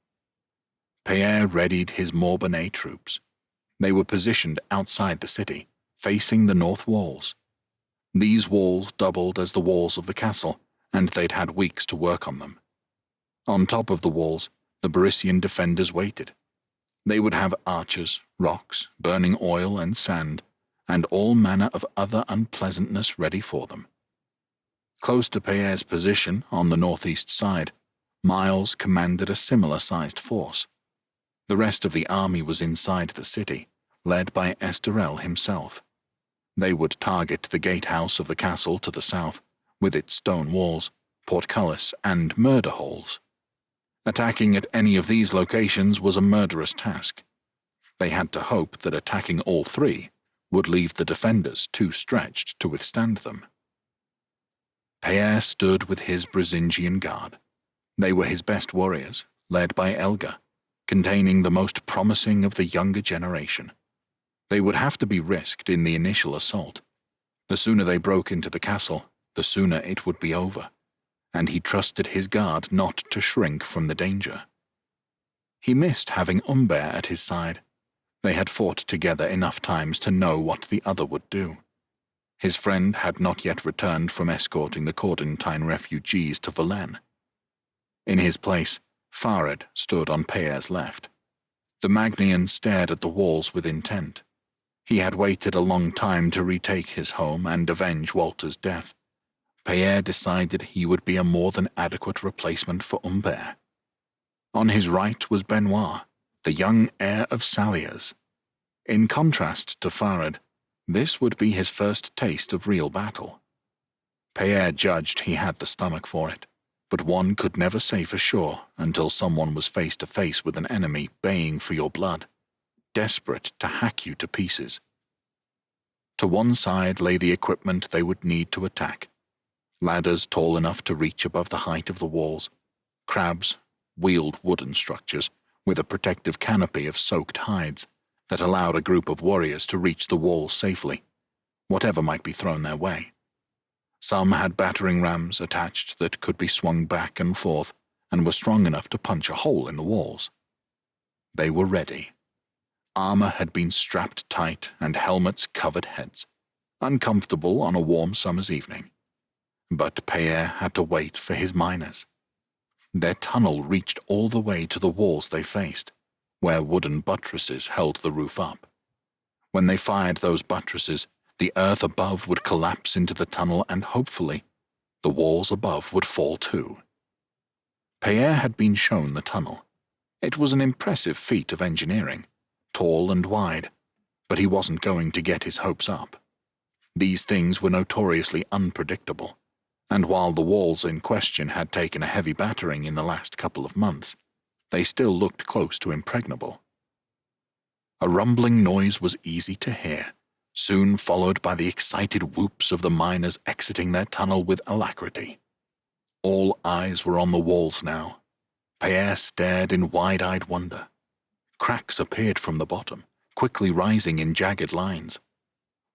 Peer readied his Morbanais troops. They were positioned outside the city, facing the north walls. These walls doubled as the walls of the castle, and they'd had weeks to work on them. On top of the walls, the Berisian defenders waited. They would have archers, rocks, burning oil and sand, and all manner of other unpleasantness ready for them. Close to Peer's position on the northeast side, Miles commanded a similar-sized force. The rest of the army was inside the city, led by Esterel himself. They would target the gatehouse of the castle to the south, with its stone walls, portcullis, and murder holes. Attacking at any of these locations was a murderous task. They had to hope that attacking all 3 would leave the defenders too stretched to withstand them. Peer stood with his Brisingian guard. They were his best warriors, led by Elga, containing the most promising of the younger generation. They would have to be risked in the initial assault. The sooner they broke into the castle, the sooner it would be over, and he trusted his guard not to shrink from the danger. He missed having Humbert at his side. They had fought together enough times to know what the other would do. His friend had not yet returned from escorting the Cordentine refugees to Verlaine. In his place, Farid stood on Peer's left. The Magnian stared at the walls with intent. He had waited a long time to retake his home and avenge Walter's death. Peer decided he would be a more than adequate replacement for Humbert. On his right was Benoit, the young heir of Saliers. In contrast to Farid, this would be his first taste of real battle. Peer judged he had the stomach for it, but one could never say for sure until someone was face to face with an enemy baying for your blood, desperate to hack you to pieces. To one side lay the equipment they would need to attack. Ladders tall enough to reach above the height of the walls, crabs, wheeled wooden structures with a protective canopy of soaked hides that allowed a group of warriors to reach the walls safely, whatever might be thrown their way. Some had battering rams attached that could be swung back and forth and were strong enough to punch a hole in the walls. They were ready. Armor had been strapped tight and helmets covered heads, uncomfortable on a warm summer's evening. But Pierre had to wait for his miners. Their tunnel reached all the way to the walls they faced, where wooden buttresses held the roof up. When they fired those buttresses, the earth above would collapse into the tunnel and hopefully, the walls above would fall too. Pierre had been shown the tunnel. It was an impressive feat of engineering, tall and wide, but he wasn't going to get his hopes up. These things were notoriously unpredictable, and while the walls in question had taken a heavy battering in the last couple of months, they still looked close to impregnable. A rumbling noise was easy to hear, soon followed by the excited whoops of the miners exiting their tunnel with alacrity. All eyes were on the walls now. Pierre stared in wide-eyed wonder. Cracks appeared from the bottom, quickly rising in jagged lines.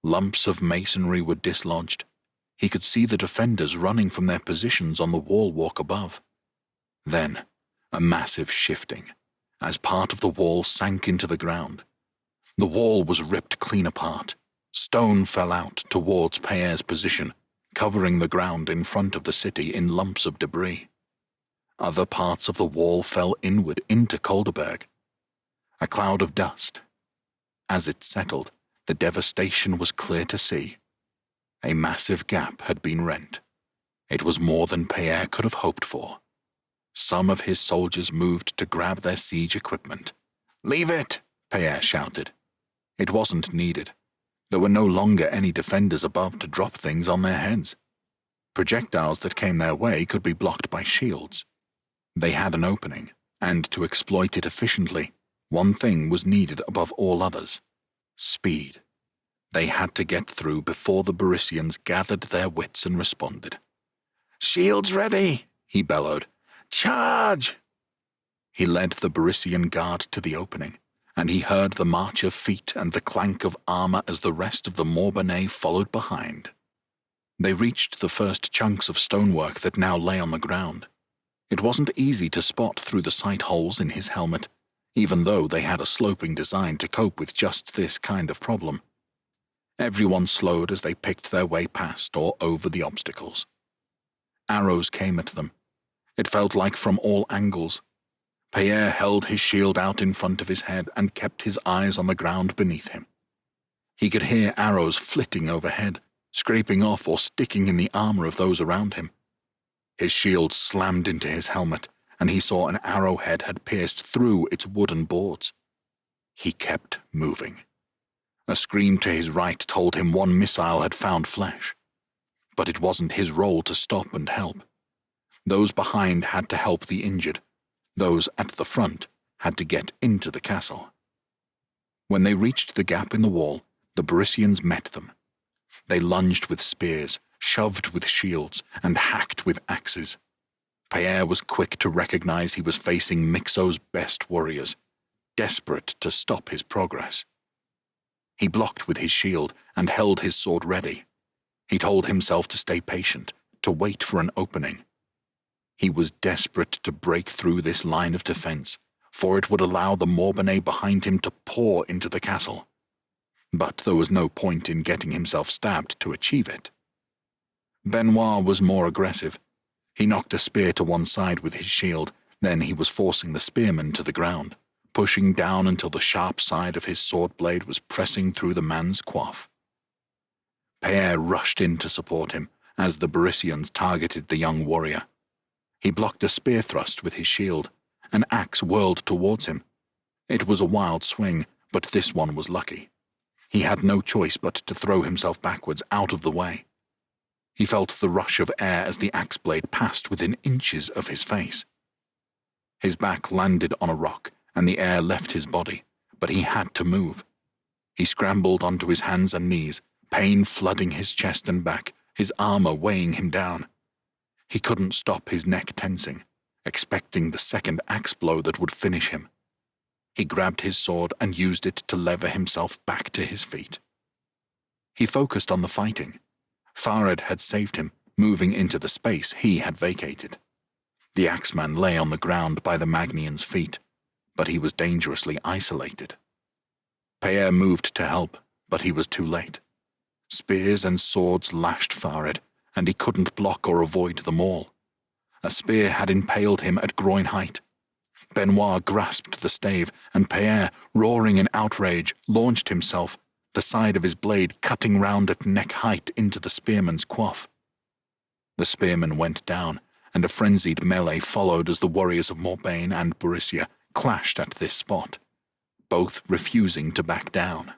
Lumps of masonry were dislodged. He could see the defenders running from their positions on the wall walk above. Then, a massive shifting, as part of the wall sank into the ground. The wall was ripped clean apart. Stone fell out towards Pierre's position, covering the ground in front of the city in lumps of debris. Other parts of the wall fell inward into Kolderberg. A cloud of dust. As it settled, the devastation was clear to see. A massive gap had been rent. It was more than Pierre could have hoped for. Some of his soldiers moved to grab their siege equipment. "Leave it!" Pierre shouted. It wasn't needed. There were no longer any defenders above to drop things on their heads. Projectiles that came their way could be blocked by shields. They had an opening, and to exploit it efficiently, one thing was needed above all others: speed. They had to get through before the Barisians gathered their wits and responded. "Shields ready!" he bellowed. "Charge!" He led the Barisian guard to the opening, and he heard the march of feet and the clank of armor as the rest of the Morbanais followed behind. They reached the first chunks of stonework that now lay on the ground. It wasn't easy to spot through the sight holes in his helmet, even though they had a sloping design to cope with just this kind of problem. Everyone slowed as they picked their way past or over the obstacles. Arrows came at them. It felt like from all angles. Pierre held his shield out in front of his head and kept his eyes on the ground beneath him. He could hear arrows flitting overhead, scraping off or sticking in the armor of those around him. His shield slammed into his helmet, and he saw an arrowhead had pierced through its wooden boards. He kept moving. A scream to his right told him one missile had found flesh. But it wasn't his role to stop and help. Those behind had to help the injured. Those at the front had to get into the castle. When they reached the gap in the wall, the Barisians met them. They lunged with spears, shoved with shields, and hacked with axes. Pierre was quick to recognize he was facing Mixo's best warriors, desperate to stop his progress. He blocked with his shield and held his sword ready. He told himself to stay patient, to wait for an opening. He was desperate to break through this line of defense, for it would allow the Morbanais behind him to pour into the castle. But there was no point in getting himself stabbed to achieve it. Benoit was more aggressive. He knocked a spear to one side with his shield, then he was forcing the spearman to the ground, pushing down until the sharp side of his sword blade was pressing through the man's coif. Pierre rushed in to support him as the Barisians targeted the young warrior. He blocked a spear thrust with his shield. An axe whirled towards him. It was a wild swing, but this one was lucky. He had no choice but to throw himself backwards out of the way. He felt the rush of air as the axe blade passed within inches of his face. His back landed on a rock, and the air left his body, but he had to move. He scrambled onto his hands and knees, pain flooding his chest and back, his armor weighing him down. He couldn't stop his neck tensing, expecting the second axe blow that would finish him. He grabbed his sword and used it to lever himself back to his feet. He focused on the fighting. Farid had saved him, moving into the space he had vacated. The axeman lay on the ground by the Magnian's feet, but he was dangerously isolated. Peer moved to help, but he was too late. Spears and swords lashed Farid, and he couldn't block or avoid them all. A spear had impaled him at groin height. Benoit grasped the stave, and Peer, roaring in outrage, launched himself, the side of his blade cutting round at neck height into the spearman's coif. The spearman went down, and a frenzied melee followed as the warriors of Morbagne and Borussia clashed at this spot, both refusing to back down.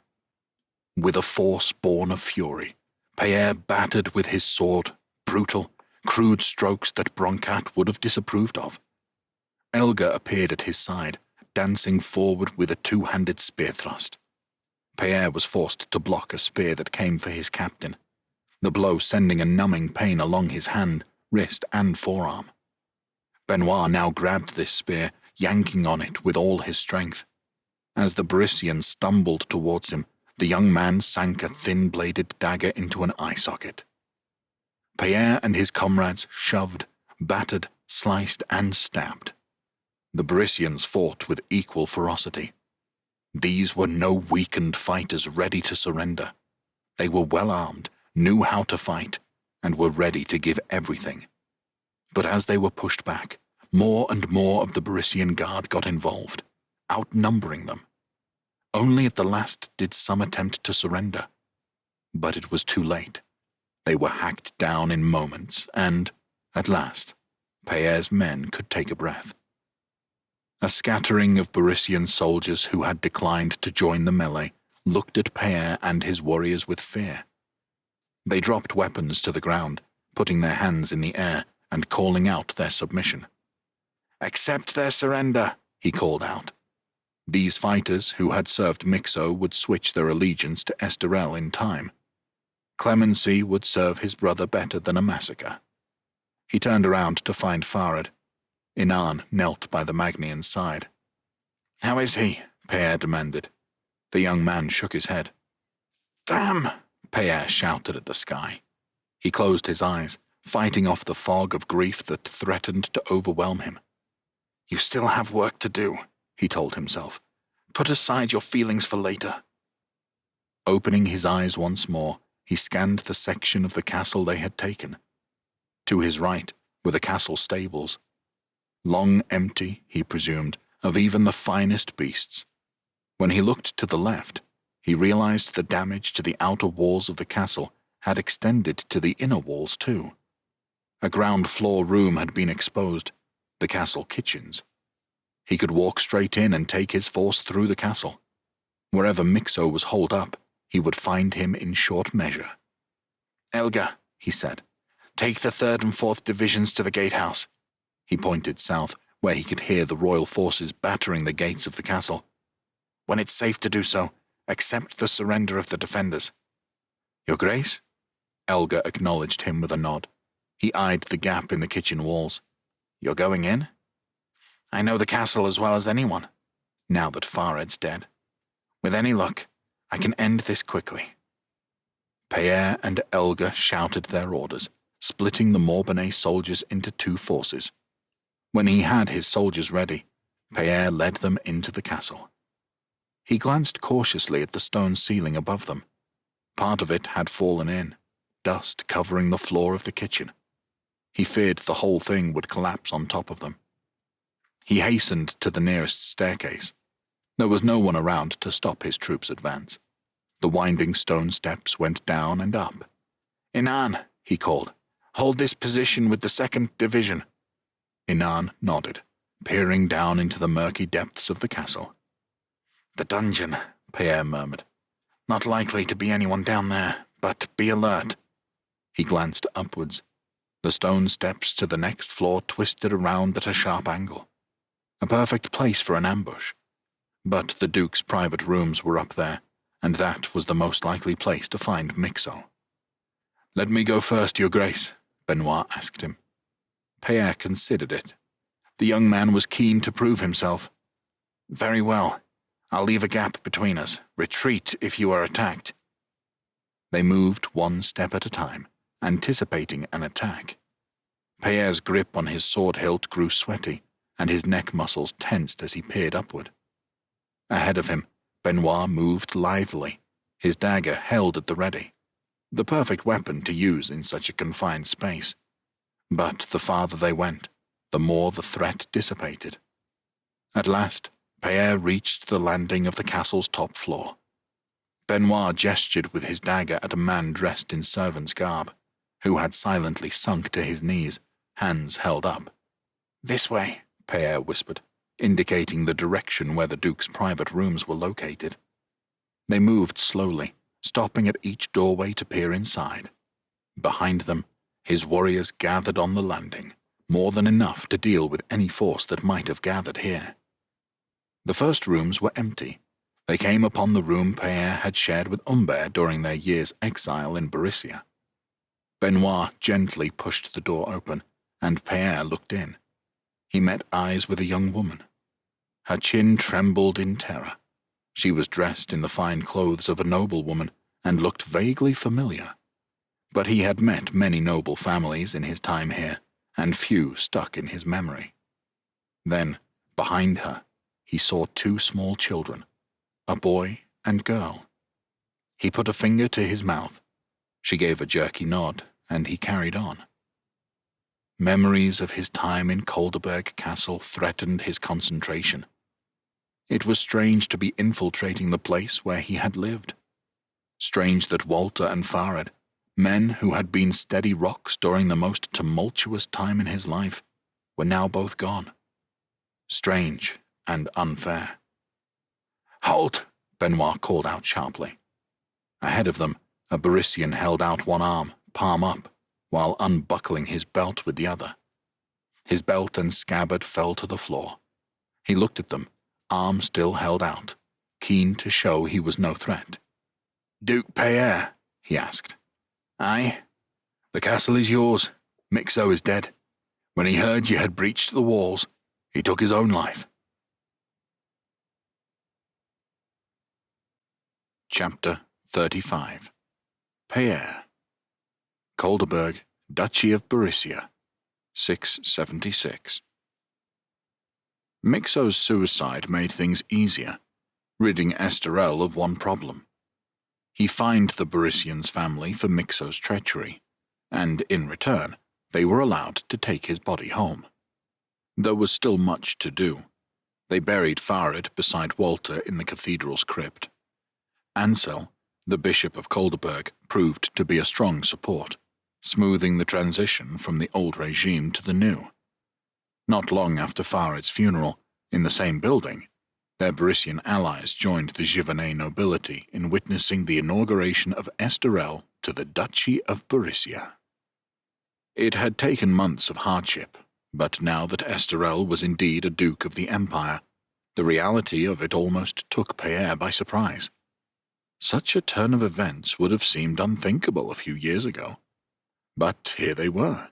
With a force born of fury, Peer battered with his sword, brutal, crude strokes that Broncat would have disapproved of. Elga appeared at his side, dancing forward with a two-handed spear thrust. Peer was forced to block a spear that came for his captain, the blow sending a numbing pain along his hand, wrist, and forearm. Benoit now grabbed this spear, yanking on it with all his strength. As the Borissian stumbled towards him, the young man sank a thin-bladed dagger into an eye socket. Peer and his comrades shoved, battered, sliced, and stabbed. The Borissians fought with equal ferocity. These were no weakened fighters ready to surrender. They were well armed, knew how to fight, and were ready to give everything. But as they were pushed back, more and more of the Borissian guard got involved, outnumbering them. Only at the last did some attempt to surrender. But it was too late. They were hacked down in moments, and, at last, Peer's men could take a breath. A scattering of Borissian soldiers who had declined to join the melee looked at Peer and his warriors with fear. They dropped weapons to the ground, putting their hands in the air and calling out their submission. "Accept their surrender," he called out. These fighters who had served Mixo would switch their allegiance to Esterel in time. Clemency would serve his brother better than a massacre. He turned around to find Farid. Inan knelt by the Magnian's side. "How is he?" Peer demanded. The young man shook his head. "Damn!" Peer shouted at the sky. He closed his eyes, fighting off the fog of grief that threatened to overwhelm him. "You still have work to do," he told himself. "Put aside your feelings for later." Opening his eyes once more, he scanned the section of the castle they had taken. To his right were the castle stables. Long empty, he presumed, of even the finest beasts. When he looked to the left, he realized the damage to the outer walls of the castle had extended to the inner walls too. A ground-floor room had been exposed, the castle kitchens. He could walk straight in and take his force through the castle. Wherever Mixo was holed up, he would find him in short measure. "Elga," he said, "take the 3rd and 4th divisions to the gatehouse." He pointed south, where he could hear the royal forces battering the gates of the castle. "When it's safe to do so, accept the surrender of the defenders." "Your Grace?" Elga acknowledged him with a nod. He eyed the gap in the kitchen walls. "You're going in?" "I know the castle as well as anyone, now that Farid's dead. With any luck, I can end this quickly." Peer and Elga shouted their orders, splitting the Morbagne soldiers into two forces. When he had his soldiers ready, Peer led them into the castle. He glanced cautiously at the stone ceiling above them. Part of it had fallen in, dust covering the floor of the kitchen. He feared the whole thing would collapse on top of them. He hastened to the nearest staircase. There was no one around to stop his troops' advance. The winding stone steps went down and up. "Inan," he called, "hold this position with the 2nd Division." Inan nodded, peering down into the murky depths of the castle. "The dungeon," Peer murmured. "Not likely to be anyone down there, but be alert." He glanced upwards. The stone steps to the next floor twisted around at a sharp angle. A perfect place for an ambush. But the Duke's private rooms were up there, and that was the most likely place to find Mixo. "Let me go first, Your Grace," Benoit asked him. Peer considered it. The young man was keen to prove himself. "Very well. I'll leave a gap between us. Retreat if you are attacked." They moved one step at a time, anticipating an attack. Pierre's grip on his sword hilt grew sweaty, and his neck muscles tensed as he peered upward. Ahead of him, Benoit moved lithely, his dagger held at the ready, the perfect weapon to use in such a confined space. But the farther they went, the more the threat dissipated. At last, Pierre reached the landing of the castle's top floor. Benoit gestured with his dagger at a man dressed in servant's garb, who had silently sunk to his knees, hands held up. "This way," Pierre whispered, indicating the direction where the Duke's private rooms were located. They moved slowly, stopping at each doorway to peer inside. Behind them, his warriors gathered on the landing, more than enough to deal with any force that might have gathered here. The first rooms were empty. They came upon the room Pierre had shared with Humbert during their year's exile in Berisia. Benoit gently pushed the door open, and Pierre looked in. He met eyes with a young woman. Her chin trembled in terror. She was dressed in the fine clothes of a noblewoman and looked vaguely familiar. But he had met many noble families in his time here, and few stuck in his memory. Then, behind her, he saw two small children, a boy and girl. He put a finger to his mouth. She gave a jerky nod, and he carried on. Memories of his time in Kolderberg Castle threatened his concentration. It was strange to be infiltrating the place where he had lived. Strange that Walter and Farid, men who had been steady rocks during the most tumultuous time in his life, were now both gone. Strange and unfair. "Halt!" Benoit called out sharply. Ahead of them, a Berisian held out one arm, palm up, while unbuckling his belt with the other. His belt and scabbard fell to the floor. He looked at them, arm still held out, keen to show he was no threat. "Duke Pierre?" he asked. "Aye. The castle is yours. Mixo is dead. When he heard you had breached the walls, he took his own life." Chapter 35. Pierre. Kolderberg, Duchy of Berisia, 676. Mixo's suicide made things easier, ridding Esterel of one problem. He fined the Berisian's family for Mixo's treachery, and in return, they were allowed to take his body home. There was still much to do. They buried Farid beside Walter in the cathedral's crypt. Ansel, the Bishop of Kolderberg, proved to be a strong support, smoothing the transition from the old regime to the new. Not long after Farid's funeral, in the same building, their Berisian allies joined the Givernet nobility in witnessing the inauguration of Esterel to the Duchy of Berisia. It had taken months of hardship, but now that Esterel was indeed a duke of the empire, the reality of it almost took Pierre by surprise. Such a turn of events would have seemed unthinkable a few years ago. But here they were.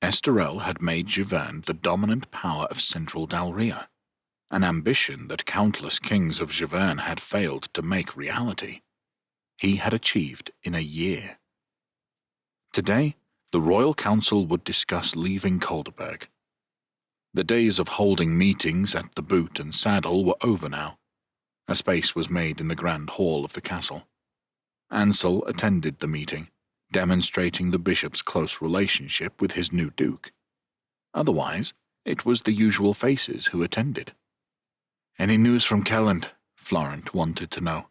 Esterel had made Giverny the dominant power of central Dalria, an ambition that countless kings of Giverny had failed to make reality. He had achieved in a year. Today, the Royal Council would discuss leaving Kolderberg. The days of holding meetings at the Boot and Saddle were over now. A space was made in the grand hall of the castle. Ansel attended the meeting, demonstrating the bishop's close relationship with his new duke. Otherwise, it was the usual faces who attended. "Any news from Kelland?" Florent wanted to know.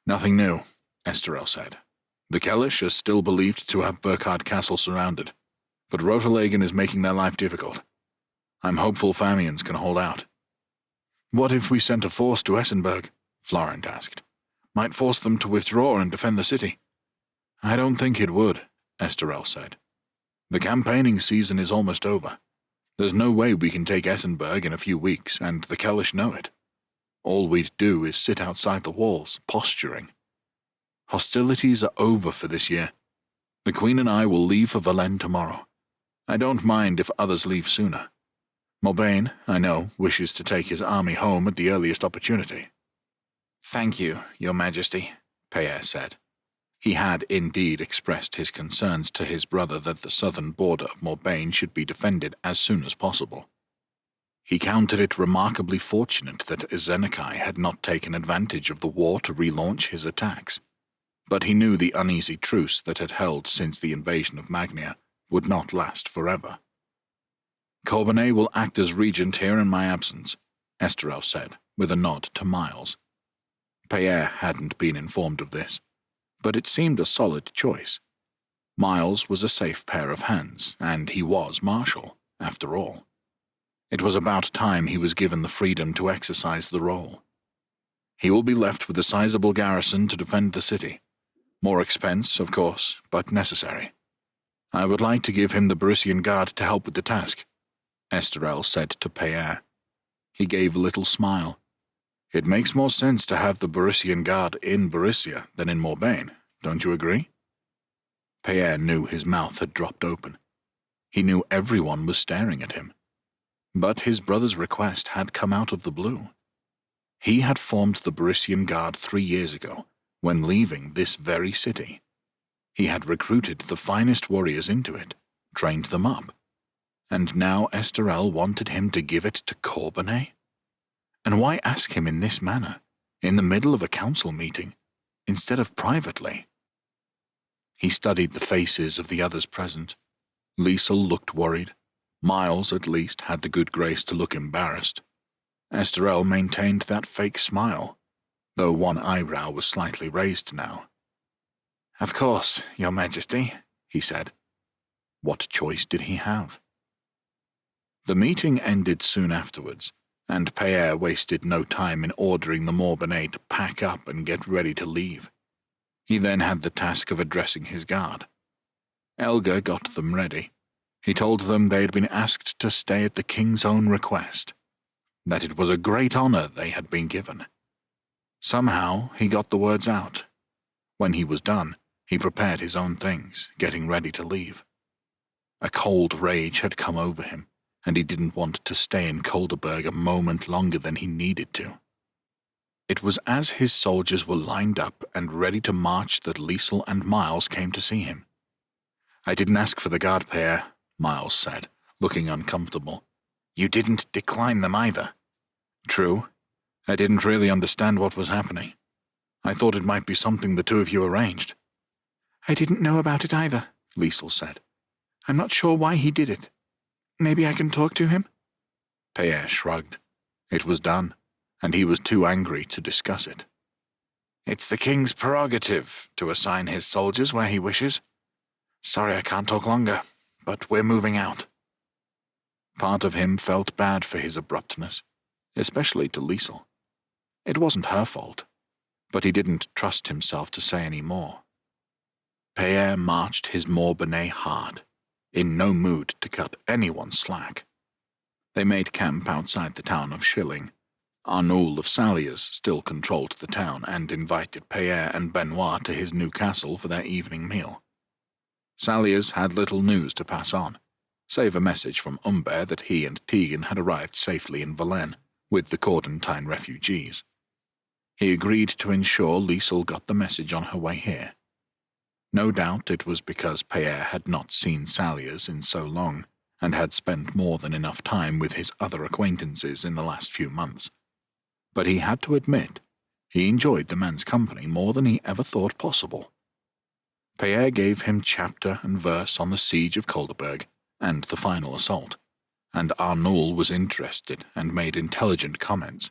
"Nothing new," Esterel said. "The Kellish are still believed to have Burkhard Castle surrounded, but Rotalagan is making their life difficult. I'm hopeful Famians can hold out." "What if we sent a force to Essenberg?" Florent asked. "Might force them to withdraw and defend the city." "I don't think it would," Esterel said. "The campaigning season is almost over. There's no way we can take Essenberg in a few weeks, and the Kellish know it. All we'd do is sit outside the walls, posturing. Hostilities are over for this year. The Queen and I will leave for Valenne tomorrow. I don't mind if others leave sooner. Maubain, I know, wishes to take his army home at the earliest opportunity." "Thank you, Your Majesty," Pierre said. He had indeed expressed his concerns to his brother that the southern border of Morbagne should be defended as soon as possible. He counted it remarkably fortunate that Ezenekai had not taken advantage of the war to relaunch his attacks, but he knew the uneasy truce that had held since the invasion of Magnia would not last forever. "Corbenay will act as regent here in my absence," Esterel said, with a nod to Miles. Pierre hadn't been informed of this, but it seemed a solid choice. Miles was a safe pair of hands, and he was Marshal, after all. It was about time he was given the freedom to exercise the role. He will be left with a sizable garrison to defend the city. More expense, of course, but necessary. I would like to give him the Borussia Guard to help with the task, Esterel said to Pierre. He gave a little smile. It makes more sense to have the Borussia Guard in Borussia than in Morbagne, don't you agree? Pierre knew his mouth had dropped open. He knew everyone was staring at him. But his brother's request had come out of the blue. He had formed the Borussia Guard 3 years ago, when leaving this very city. He had recruited the finest warriors into it, trained them up. And now Esterel wanted him to give it to Corbenay? And why ask him in this manner, in the middle of a council meeting, instead of privately? He studied the faces of the others present. Liesel looked worried. Miles, at least, had the good grace to look embarrassed. Esterel maintained that fake smile, though one eyebrow was slightly raised now. "Of course, Your Majesty," he said. What choice did he have? The meeting ended soon afterwards, and Pierre wasted no time in ordering the Morbanais to pack up and get ready to leave. He then had the task of addressing his guard. Elgar got them ready. He told them they had been asked to stay at the king's own request, that it was a great honor they had been given. Somehow he got the words out. When he was done, he prepared his own things, getting ready to leave. A cold rage had come over him, and he didn't want to stay in Kolderberg a moment longer than he needed to. It was as his soldiers were lined up and ready to march that Liesel and Miles came to see him. "I didn't ask for the guard, Pierre," Miles said, looking uncomfortable. "You didn't decline them either." "True. I didn't really understand what was happening. I thought it might be something the two of you arranged." "I didn't know about it either," Liesel said. "I'm not sure why he did it. Maybe I can talk to him?" Pierre shrugged. It was done, and he was too angry to discuss it. "It's the king's prerogative to assign his soldiers where he wishes. Sorry I can't talk longer, but we're moving out." Part of him felt bad for his abruptness, especially to Liesel. It wasn't her fault, but he didn't trust himself to say any more. Pierre marched his Morbanais hard, in no mood to cut anyone slack. They made camp outside the town of Schilling. Arnoul of Saliers still controlled the town and invited Pierre and Benoit to his new castle for their evening meal. Saliers had little news to pass on, save a message from Humbert that he and Tegan had arrived safely in Valais with the Cordentine refugees. He agreed to ensure Liesel got the message on her way here. No doubt it was because Pierre had not seen Saliers in so long, and had spent more than enough time with his other acquaintances in the last few months. But he had to admit, he enjoyed the man's company more than he ever thought possible. Pierre gave him chapter and verse on the siege of Kolderberg and the final assault, and Arnoul was interested and made intelligent comments.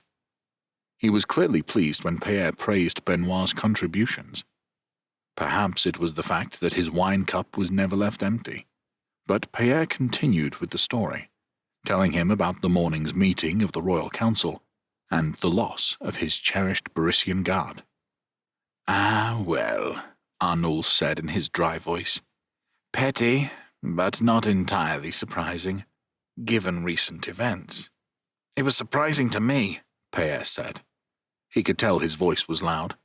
He was clearly pleased when Pierre praised Benoit's contributions. Perhaps it was the fact that his wine cup was never left empty, but Pierre continued with the story, telling him about the morning's meeting of the Royal Council and the loss of his cherished Borussia Guard. "Ah, well," Arnoul said in his dry voice. "Petty, but not entirely surprising, given recent events." "It was surprising to me," Pierre said. He could tell his voice was loud.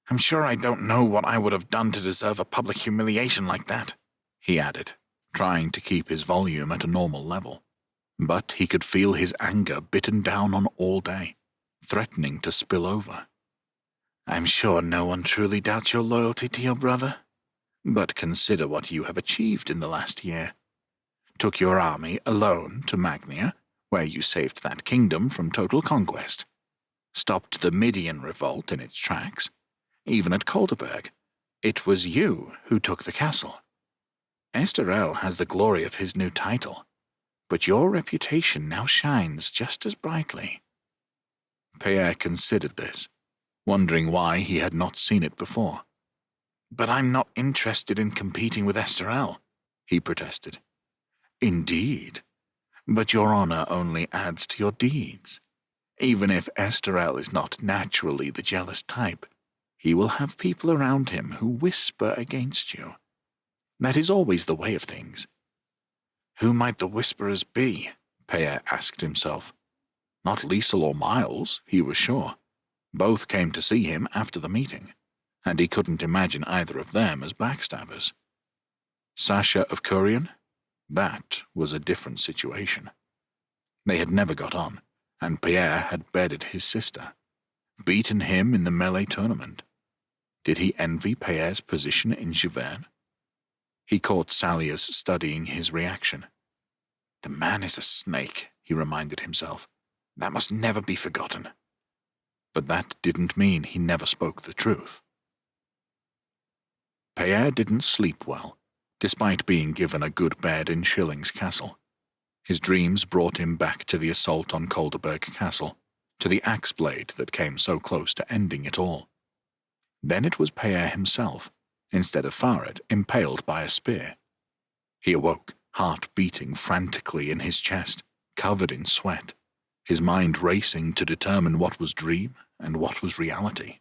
"I'm sure I don't know what I would have done to deserve a public humiliation like that," he added, trying to keep his volume at a normal level. But he could feel his anger bitten down on all day, threatening to spill over. I'm sure no one truly doubts your loyalty to your brother. But consider what you have achieved in the last year. Took your army alone to Magnia, where you saved that kingdom from total conquest. Stopped the Midian revolt in its tracks. Even at Colderberg, it was you who took the castle. Esterel has the glory of his new title, but your reputation now shines just as brightly. Pierre considered this, wondering why he had not seen it before. But I'm not interested in competing with Esterel, he protested. Indeed, but your honor only adds to your deeds. Even if Esterel is not naturally the jealous type, he will have people around him who whisper against you. That is always the way of things. Who might the whisperers be? Pierre asked himself. Not Liesel or Miles, he was sure. Both came to see him after the meeting, and he couldn't imagine either of them as backstabbers. Sasha of Curian? That was a different situation. They had never got on, and Pierre had bedded his sister, beaten him in the melee tournament. Did he envy Pierre's position in Giverny? He caught Salius studying his reaction. The man is a snake, he reminded himself. That must never be forgotten. But that didn't mean he never spoke the truth. Pierre didn't sleep well, despite being given a good bed in Schilling's castle. His dreams brought him back to the assault on Colderberg Castle, to the axe blade that came so close to ending it all. Then it was Pierre himself, instead of Farid, impaled by a spear. He awoke, heart beating frantically in his chest, covered in sweat, his mind racing to determine what was dream and what was reality.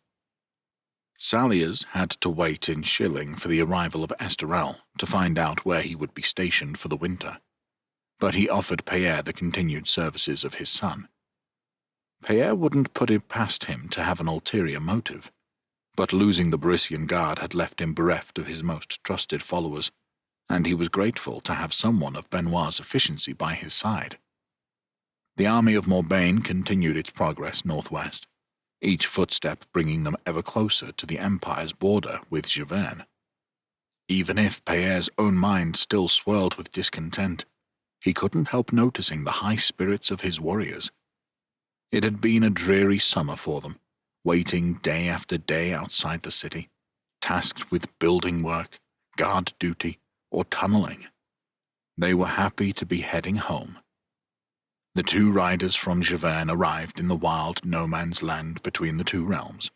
Saliers had to wait in Schilling for the arrival of Esterel to find out where he would be stationed for the winter, but he offered Pierre the continued services of his son. Pierre wouldn't put it past him to have an ulterior motive, but losing the Barisian Guard had left him bereft of his most trusted followers, and he was grateful to have someone of Benoit's efficiency by his side. The army of Morbagne continued its progress northwest, each footstep bringing them ever closer to the Empire's border with Giverny. Even if Pierre's own mind still swirled with discontent, he couldn't help noticing the high spirits of his warriors. It had been a dreary summer for them, waiting day after day outside the city, tasked with building work, guard duty, or tunneling. They were happy to be heading home. The two riders from Giverny arrived in the wild no-man's land between the two realms.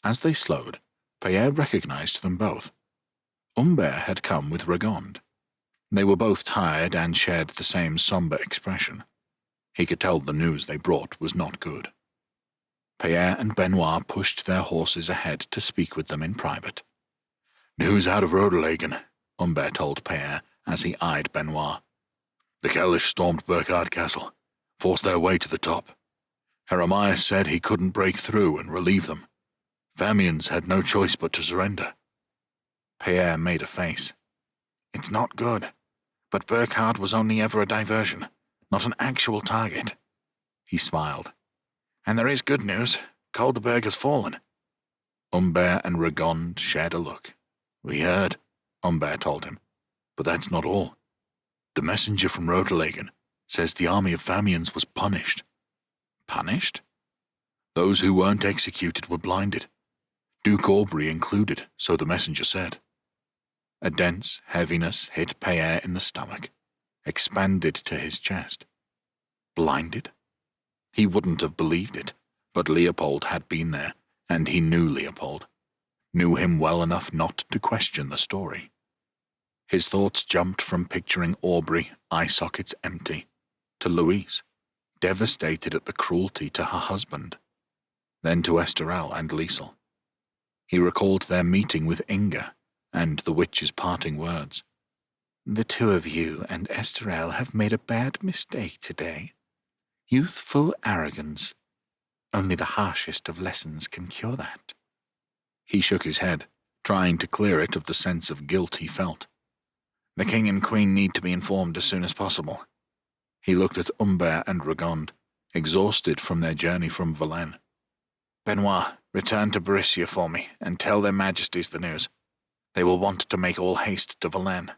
As they slowed, Pierre recognized them both. Humbert had come with Ragonde. They were both tired and shared the same somber expression. He could tell the news they brought was not good. Pierre and Benoit pushed their horses ahead to speak with them in private. News out of Rodelegen, Humbert told Pierre as he eyed Benoit. The Kalish stormed Burkhard Castle, forced their way to the top. Heremias said he couldn't break through and relieve them. Famians had no choice but to surrender. Pierre made a face. It's not good, but Burkhard was only ever a diversion, not an actual target. He smiled. And there is good news. Colderberg has fallen. Humbert and Ragonde shared a look. We heard, Humbert told him, but that's not all. The messenger from Rodelegen says the army of Famians was punished. Punished? Those who weren't executed were blinded. Duke Aubrey included, so the messenger said. A dense heaviness hit Pierre in the stomach, expanded to his chest. Blinded? He wouldn't have believed it, but Leopold had been there, and he knew Leopold, knew him well enough not to question the story. His thoughts jumped from picturing Aubrey, eye sockets empty, to Louise, devastated at the cruelty to her husband, then to Esterel and Liesel. He recalled their meeting with Inga, and the witch's parting words. The two of you and Esterel have made a bad mistake today. Youthful arrogance. Only the harshest of lessons can cure that. He shook his head, trying to clear it of the sense of guilt he felt. The king and queen need to be informed as soon as possible. He looked at Humbert and Ragonde, exhausted from their journey from Valais. Benoit, Return to Beryssia for me, and tell their majesties the news. They will want to make all haste to Valenne."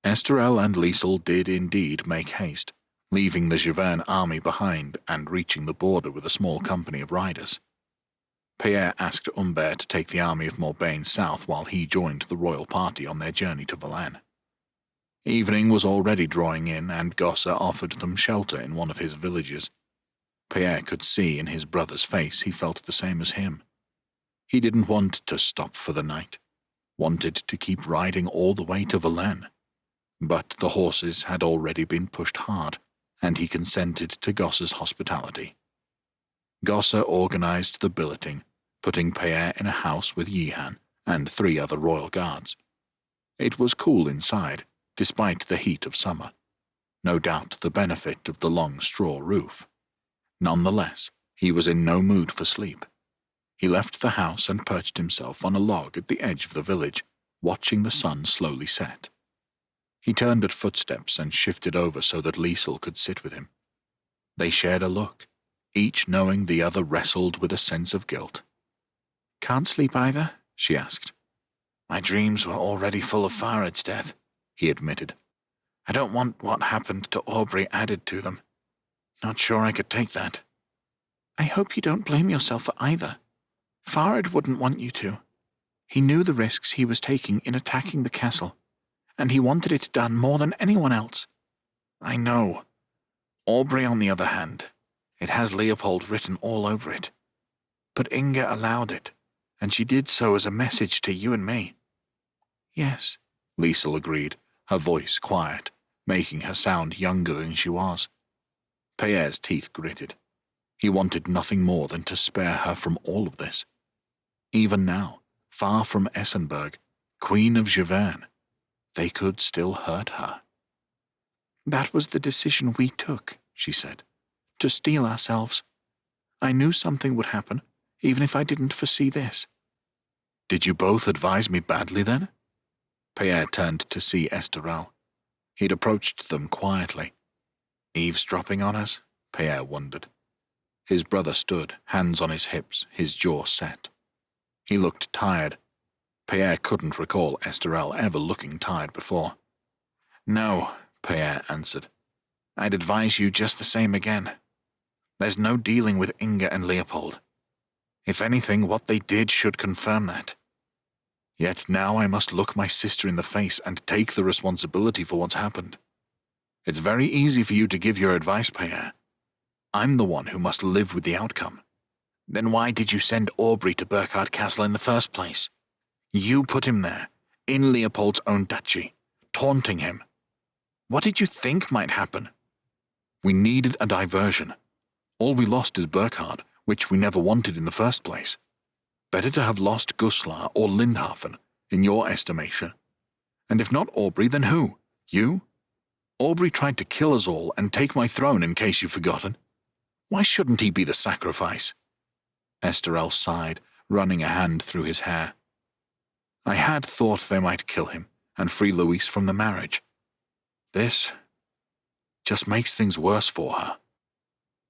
Esterel and Liesel did indeed make haste, leaving the Javerne army behind and reaching the border with a small company of riders. Pierre asked Humbert to take the army of Morbagne south while he joined the royal party on their journey to Valenne. Evening was already drawing in, and Gosse offered them shelter in one of his villages. Pierre could see in his brother's face he felt the same as him. He didn't want to stop for the night, wanted to keep riding all the way to Valenne. But the horses had already been pushed hard, and he consented to Gosse's hospitality. Gosse organized the billeting, putting Pierre in a house with Yehan and 3 other royal guards. It was cool inside, despite the heat of summer. No doubt the benefit of the long straw roof. Nonetheless, he was in no mood for sleep. He left the house and perched himself on a log at the edge of the village, watching the sun slowly set. He turned at footsteps and shifted over so that Liesel could sit with him. They shared a look, each knowing the other wrestled with a sense of guilt. "Can't sleep either?" she asked. "My dreams were already full of Farad's death," he admitted. "I don't want what happened to Aubrey added to them. Not sure I could take that." "I hope you don't blame yourself for either. Farad wouldn't want you to. He knew the risks he was taking in attacking the castle, and he wanted it done more than anyone else." "I know. Aubrey, on the other hand, it has Leopold written all over it. But Inga allowed it, and she did so as a message to you and me." "Yes," Liesel agreed, her voice quiet, making her sound younger than she was. Pierre's teeth gritted. He wanted nothing more than to spare her from all of this. Even now, far from Essenberg, Queen of Javerne, they could still hurt her. "That was the decision we took," she said, "to steel ourselves. I knew something would happen, even if I didn't foresee this." "Did you both advise me badly then?" Pierre turned to see Esterel. He'd approached them quietly. Eavesdropping on us? Pierre wondered. His brother stood, hands on his hips, his jaw set. He looked tired. Pierre couldn't recall Esterel ever looking tired before. "No," Pierre answered. "I'd advise you just the same again. There's no dealing with Inga and Leopold. If anything, what they did should confirm that. Yet now I must look my sister in the face and take the responsibility for what's happened. It's very easy for you to give your advice, Pierre. I'm the one who must live with the outcome. Then why did you send Aubrey to Burkhard Castle in the first place? You put him there, in Leopold's own duchy, taunting him. What did you think might happen?" "We needed a diversion. All we lost is Burkhard, which we never wanted in the first place. Better to have lost Guslar or Lindhafen, in your estimation. And if not Aubrey, then who? You? Aubrey tried to kill us all and take my throne, in case you've forgotten. Why shouldn't he be the sacrifice?" Esterel sighed, running a hand through his hair. "I had thought they might kill him and free Louise from the marriage. This just makes things worse for her."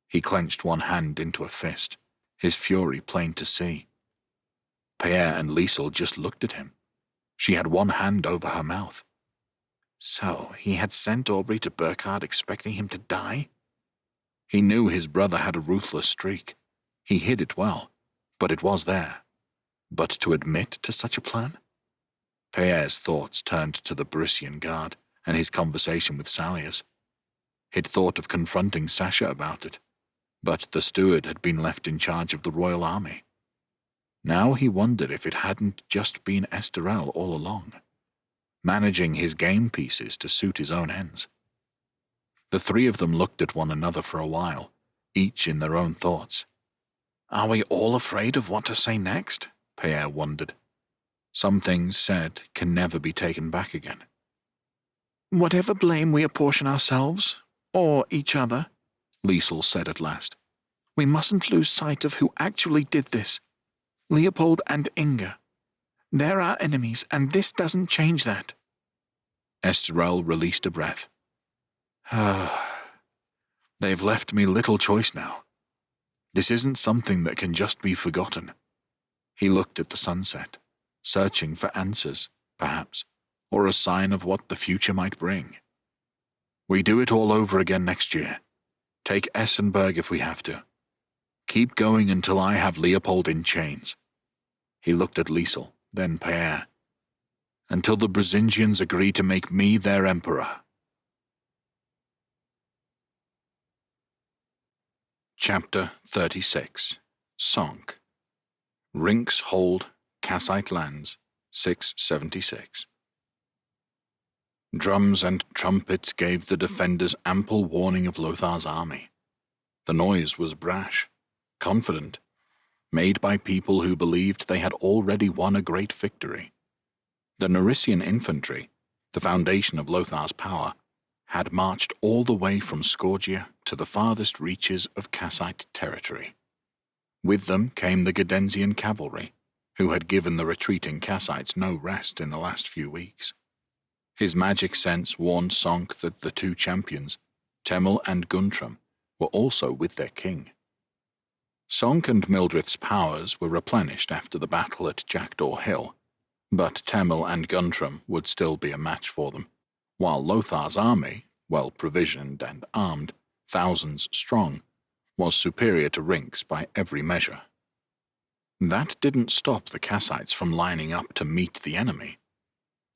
He clenched one hand into a fist, his fury plain to see. Pierre and Liesel just looked at him. She had one hand over her mouth. So he had sent Aubrey to Burkhard expecting him to die? He knew his brother had a ruthless streak. He hid it well, but it was there. But to admit to such a plan? Pierre's thoughts turned to the Berissian guard and his conversation with Salius. He'd thought of confronting Sasha about it, but the steward had been left in charge of the royal army. Now he wondered if it hadn't just been Esterel all along, managing his game pieces to suit his own ends. The 3 of them looked at one another for a while, each in their own thoughts. "Are we all afraid of what to say next?" Pierre wondered. Some things said can never be taken back again. "Whatever blame we apportion ourselves, or each other," Liesel said at last, "we mustn't lose sight of who actually did this. Leopold and Inga. They're our enemies, and this doesn't change that." Esterel released a breath. They've left me little choice now. This isn't something that can just be forgotten. He looked at the sunset, searching for answers, perhaps, or a sign of what the future might bring. We do it all over again next year. Take Essenberg if we have to. Keep going until I have Leopold in chains. He looked at Liesel, then Pierre. Until the Brasingians agree to make me their emperor. Chapter 36. Sonk. Rinks Hold, Kassite Lands, 676. Drums and trumpets gave the defenders ample warning of Lothar's army. The noise was brash, confident, made by people who believed they had already won a great victory. The Narician infantry, the foundation of Lothar's power, had marched all the way from Scorgia to the farthest reaches of Kassite territory. With them came the Gadensian cavalry, who had given the retreating Kassites no rest in the last few weeks. His magic sense warned Sonk that the two champions, Temel and Guntram, were also with their king. Sonk and Mildred's powers were replenished after the battle at Jackdaw Hill, but Temel and Guntram would still be a match for them, while Lothar's army, well provisioned and armed, thousands strong, was superior to Rinks by every measure. That didn't stop the Kassites from lining up to meet the enemy.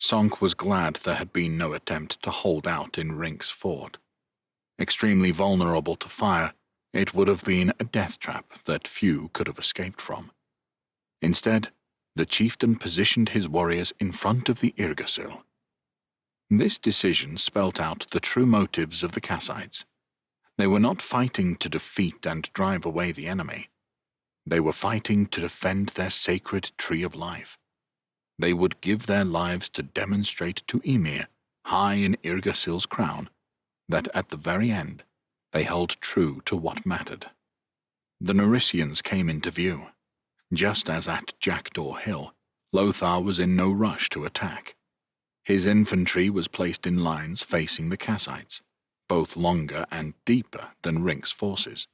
Sonk was glad there had been no attempt to hold out in Rinks' fort. Extremely vulnerable to fire, it would have been a death trap that few could have escaped from. Instead, the chieftain positioned his warriors in front of the Irgasil. This decision spelt out the true motives of the Kassites. They were not fighting to defeat and drive away the enemy. They were fighting to defend their sacred tree of life. They would give their lives to demonstrate to Ymir, high in Irgasil's crown, that at the very end they held true to what mattered. The Naricians came into view. Just as at Jackdaw Hill, Lothar was in no rush to attack. His infantry was placed in lines facing the Kassites, both longer and deeper than Rinks' forces.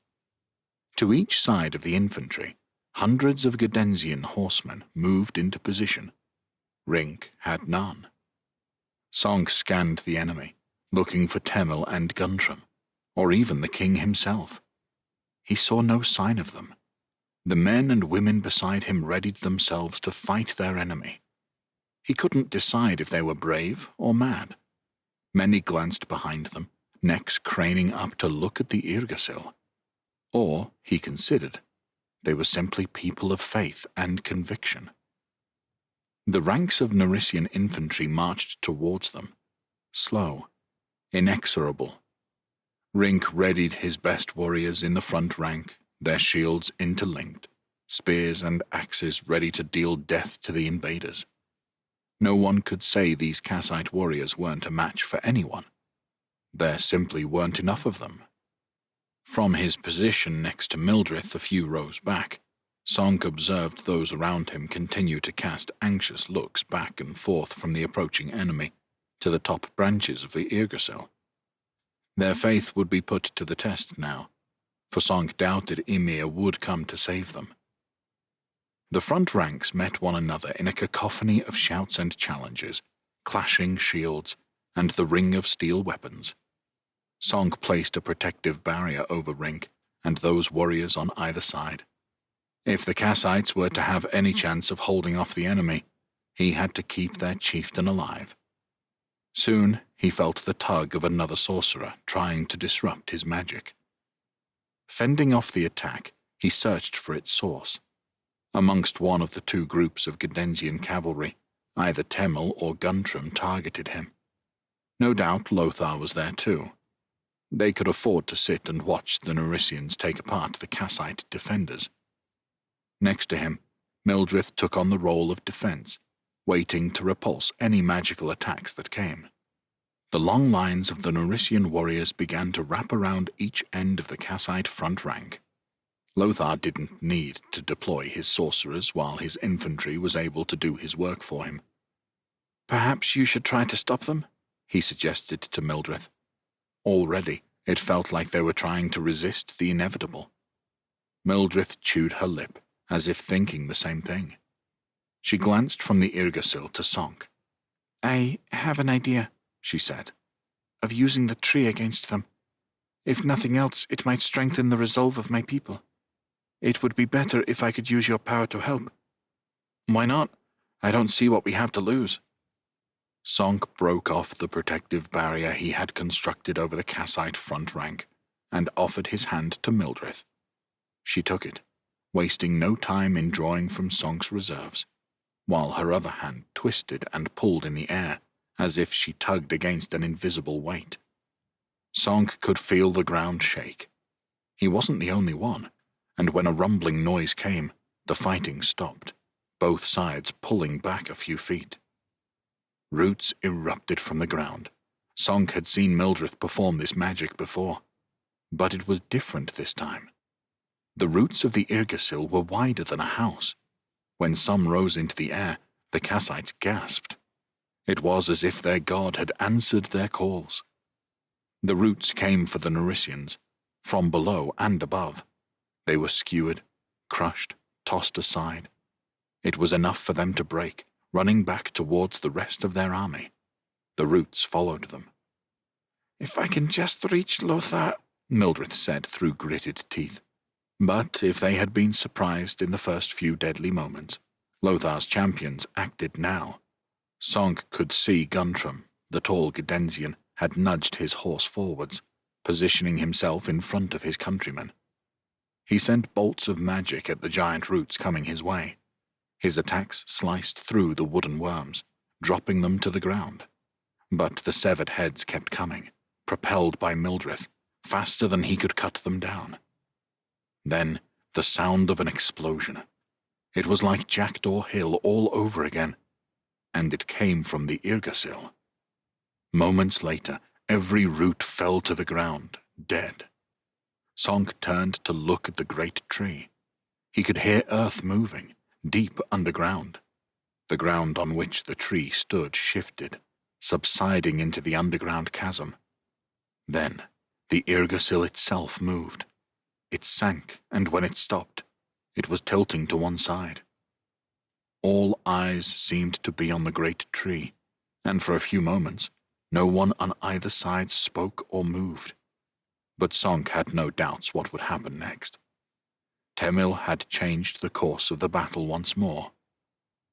To each side of the infantry, hundreds of Gadensian horsemen moved into position. Rink had none. Sonk scanned the enemy, looking for Temel and Guntram, or even the king himself. He saw no sign of them. The men and women beside him readied themselves to fight their enemy. He couldn't decide if they were brave or mad. Many glanced behind them, necks craning up to look at the Irgasil. Or, he considered, they were simply people of faith and conviction. The ranks of Narician infantry marched towards them, slow, inexorable. Rink readied his best warriors in the front rank, their shields interlinked, spears and axes ready to deal death to the invaders. No one could say these Kassite warriors weren't a match for anyone. There simply weren't enough of them. From his position next to Mildred a few rows back, Sonk observed those around him continue to cast anxious looks back and forth from the approaching enemy to the top branches of the Irgasil. Their faith would be put to the test now, for Sonk doubted Ymir would come to save them. The front ranks met one another in a cacophony of shouts and challenges, clashing shields, and the ring of steel weapons. Sonk placed a protective barrier over Rink and those warriors on either side. If the Kassites were to have any chance of holding off the enemy, he had to keep their chieftain alive. Soon he felt the tug of another sorcerer trying to disrupt his magic. Fending off the attack, he searched for its source. Amongst one of the two groups of Gadensian cavalry, either Temel or Guntram targeted him. No doubt Lothar was there too. They could afford to sit and watch the Naricians take apart the Kassite defenders. Next to him, Mildred took on the role of defense, waiting to repulse any magical attacks that came. The long lines of the Narician warriors began to wrap around each end of the Kassite front rank. Lothar didn't need to deploy his sorcerers while his infantry was able to do his work for him. "Perhaps you should try to stop them," he suggested to Mildred. Already, it felt like they were trying to resist the inevitable. Mildred chewed her lip, as if thinking the same thing. She glanced from the Yrgasil to Sonk. I have an idea, she said, of using the tree against them. If nothing else, it might strengthen the resolve of my people. It would be better if I could use your power to help. Why not? I don't see what we have to lose. Sonk broke off the protective barrier he had constructed over the Kassite front rank and offered his hand to Mildred. She took it, wasting no time in drawing from Sonk's reserves, while her other hand twisted and pulled in the air as if she tugged against an invisible weight. Sonk could feel the ground shake. He wasn't the only one, and when a rumbling noise came, the fighting stopped, both sides pulling back a few feet. Roots erupted from the ground. Sonk had seen Mildred perform this magic before, but it was different this time. The roots of the Yrgasil were wider than a house. When some rose into the air, the Kassites gasped. It was as if their god had answered their calls. The roots came for the Naricians, from below and above. They were skewered, crushed, tossed aside. It was enough for them to break, running back towards the rest of their army. The roots followed them. If I can just reach Lothar, Mildred said through gritted teeth. But if they had been surprised in the first few deadly moments, Lothar's champions acted now. Sonk could see Guntram, the tall Gedensian, had nudged his horse forwards, positioning himself in front of his countrymen. He sent bolts of magic at the giant roots coming his way. His attacks sliced through the wooden worms, dropping them to the ground. But the severed heads kept coming, propelled by Mildred, faster than he could cut them down. Then, the sound of an explosion. It was like Jackdaw Hill all over again, and it came from the Yrgasil. Moments later, every root fell to the ground, dead. Sonk turned to look at the great tree. He could hear earth moving, deep underground. The ground on which the tree stood shifted, subsiding into the underground chasm. Then, the Yrgasil itself moved. It sank, and when it stopped, it was tilting to one side. All eyes seemed to be on the great tree, and for a few moments, no one on either side spoke or moved. But Sonk had no doubts what would happen next. Temil had changed the course of the battle once more.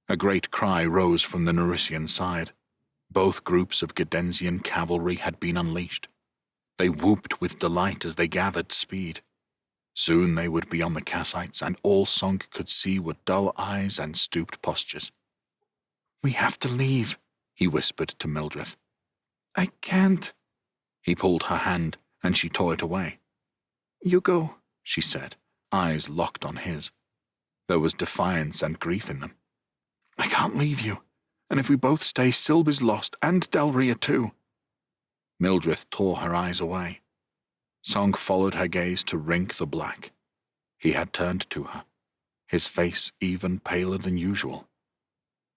A great cry rose from the Narician side. Both groups of Gedensian cavalry had been unleashed. They whooped with delight as they gathered speed. Soon they would be on the Kassites, and all Sonk could see were dull eyes and stooped postures. We have to leave, he whispered to Mildred. I can't. He pulled her hand, and she tore it away. You go, she said, eyes locked on his. There was defiance and grief in them. I can't leave you, and if we both stay, Sylva's lost, and Delria too. Mildred tore her eyes away. Sonk followed her gaze to Rink the Black. He had turned to her, his face even paler than usual.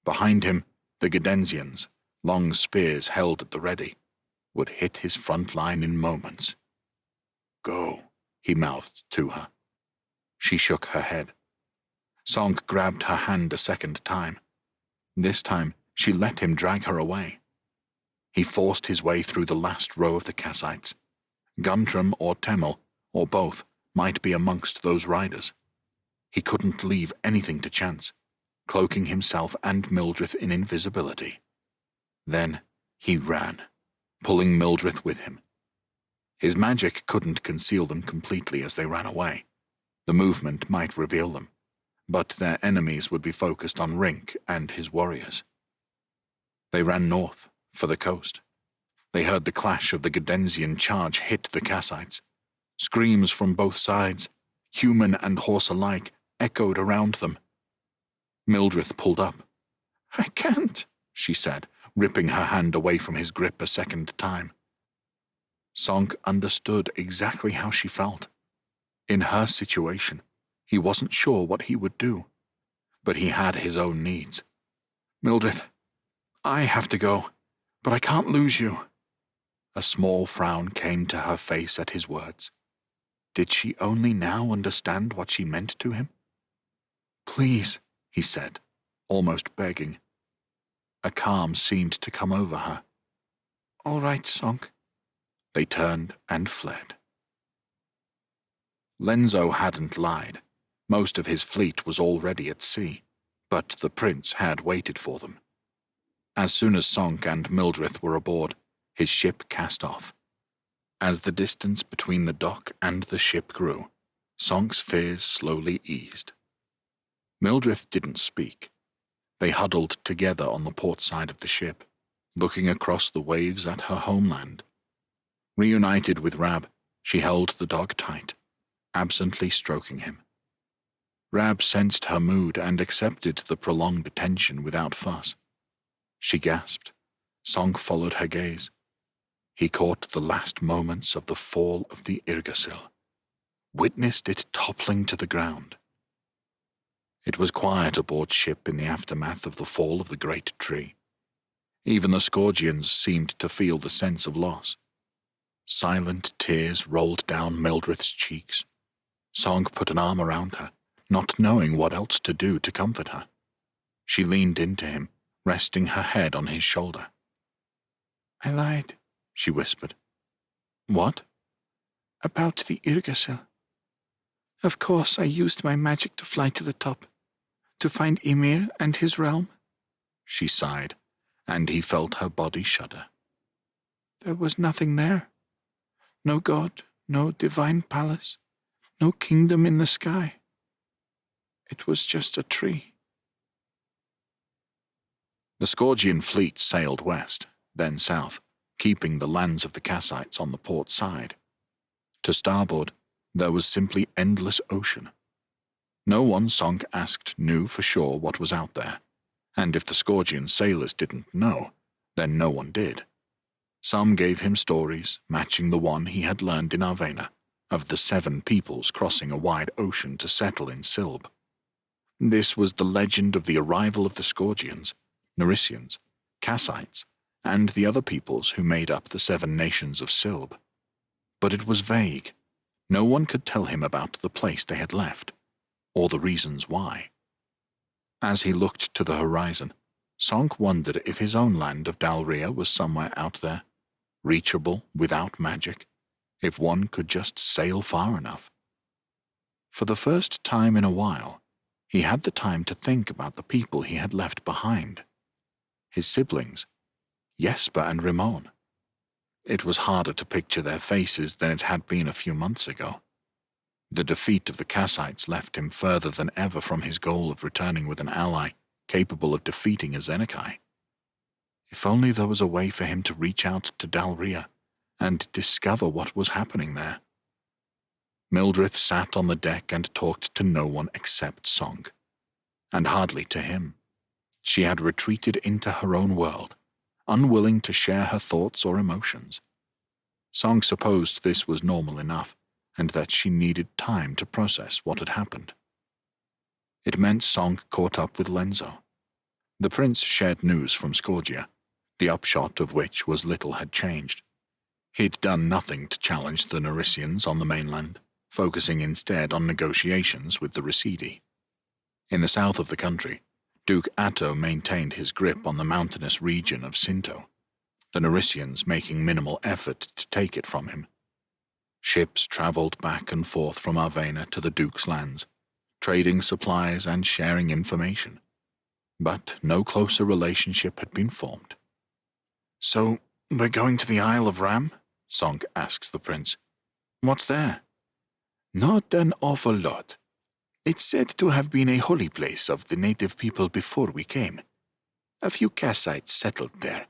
Behind him, the Gedensians, long spears held at the ready, would hit his front line in moments. Go, he mouthed to her. She shook her head. Sonk grabbed her hand a second time. This time, she let him drag her away. He forced his way through the last row of the Kassites. Guntram or Temil, or both, might be amongst those riders. He couldn't leave anything to chance, cloaking himself and Mildred in invisibility. Then he ran, pulling Mildred with him. His magic couldn't conceal them completely as they ran away. The movement might reveal them, but their enemies would be focused on Rink and his warriors. They ran north, for the coast. They heard the clash of the Gedensian charge hit the Kassites. Screams from both sides, human and horse alike, echoed around them. Mildred pulled up. I can't, she said, ripping her hand away from his grip a second time. Sonk understood exactly how she felt. In her situation, he wasn't sure what he would do, but he had his own needs. Mildred, I have to go, but I can't lose you. A small frown came to her face at his words. Did she only now understand what she meant to him? "Please," he said, almost begging. A calm seemed to come over her. "All right, Sonk." They turned and fled. Lenzo hadn't lied. Most of his fleet was already at sea, but the prince had waited for them. As soon as Sonk and Mildred were aboard, his ship cast off. As the distance between the dock and the ship grew, Sonk's fears slowly eased. Mildred didn't speak. They huddled together on the port side of the ship, looking across the waves at her homeland. Reunited with Rab, she held the dog tight, absently stroking him. Rab sensed her mood and accepted the prolonged attention without fuss. She gasped. Sonk followed her gaze. He caught the last moments of the fall of the Yggdrasil, witnessed it toppling to the ground. It was quiet aboard ship in the aftermath of the fall of the great tree. Even the Scourgians seemed to feel the sense of loss. Silent tears rolled down Mildred's cheeks. Sonk put an arm around her, not knowing what else to do to comfort her. She leaned into him, resting her head on his shoulder. "I lied," she whispered. "What?" "About the Yggdrasil. Of course I used my magic to fly to the top, to find Ymir and his realm." She sighed, and he felt her body shudder. "There was nothing there. No god, no divine palace, no kingdom in the sky. It was just a tree." The Scourgian fleet sailed west, then south, keeping the lands of the Kassites on the port side. To starboard, there was simply endless ocean. No one Sonk asked knew for sure what was out there, and if the Scourgian sailors didn't know, then no one did. Some gave him stories, matching the one he had learned in Arvena, of the 7 peoples crossing a wide ocean to settle in Silb. This was the legend of the arrival of the Scourgians, Naricians, Kassites, and the other peoples who made up the 7 nations of Silb. But it was vague. No one could tell him about the place they had left, or the reasons why. As he looked to the horizon, Sonk wondered if his own land of Dalria was somewhere out there, reachable without magic, if one could just sail far enough. For the first time in a while, he had the time to think about the people he had left behind. His siblings, Jesper and Ramon. It was harder to picture their faces than it had been a few months ago. The defeat of the Kassites left him further than ever from his goal of returning with an ally capable of defeating a Zenekai. If only there was a way for him to reach out to Dalria and discover what was happening there. Mildred sat on the deck and talked to no one except Sonk, and hardly to him. She had retreated into her own world, unwilling to share her thoughts or emotions. Sonk supposed this was normal enough, and that she needed time to process what had happened. It meant Sonk caught up with Lenzo. The prince shared news from Scourgia, the upshot of which was little had changed. He'd done nothing to challenge the Naricians on the mainland, focusing instead on negotiations with the Residi. In the south of the country, Duke Atto maintained his grip on the mountainous region of Sinto, the Naricians making minimal effort to take it from him. Ships traveled back and forth from Arvena to the Duke's lands, trading supplies and sharing information. But no closer relationship had been formed. "So, we're going to the Isle of Ram?" Sonk asked the prince. "What's there?" "Not an awful lot. It's said to have been a holy place of the native people before we came. A few Kassites settled there,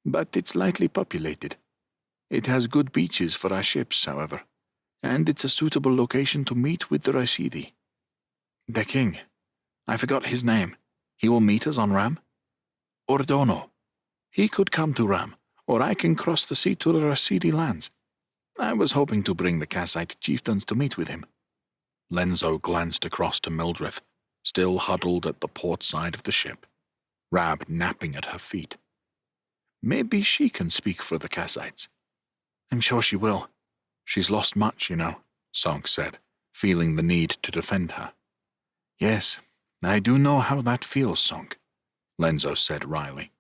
but it's lightly populated. It has good beaches for our ships, however, and it's a suitable location to meet with the Residi. The king. I forgot his name. He will meet us on Ram? Ordono. He could come to Ram, or I can cross the sea to the Residi lands. I was hoping to bring the Kassite chieftains to meet with him." Lenzo glanced across to Mildred, still huddled at the port side of the ship, Rab napping at her feet. "Maybe she can speak for the Kassites." "I'm sure she will. She's lost much, you know." Sonk said, feeling the need to defend her. Yes, I do know how that feels, Sonk, Lenzo said wryly.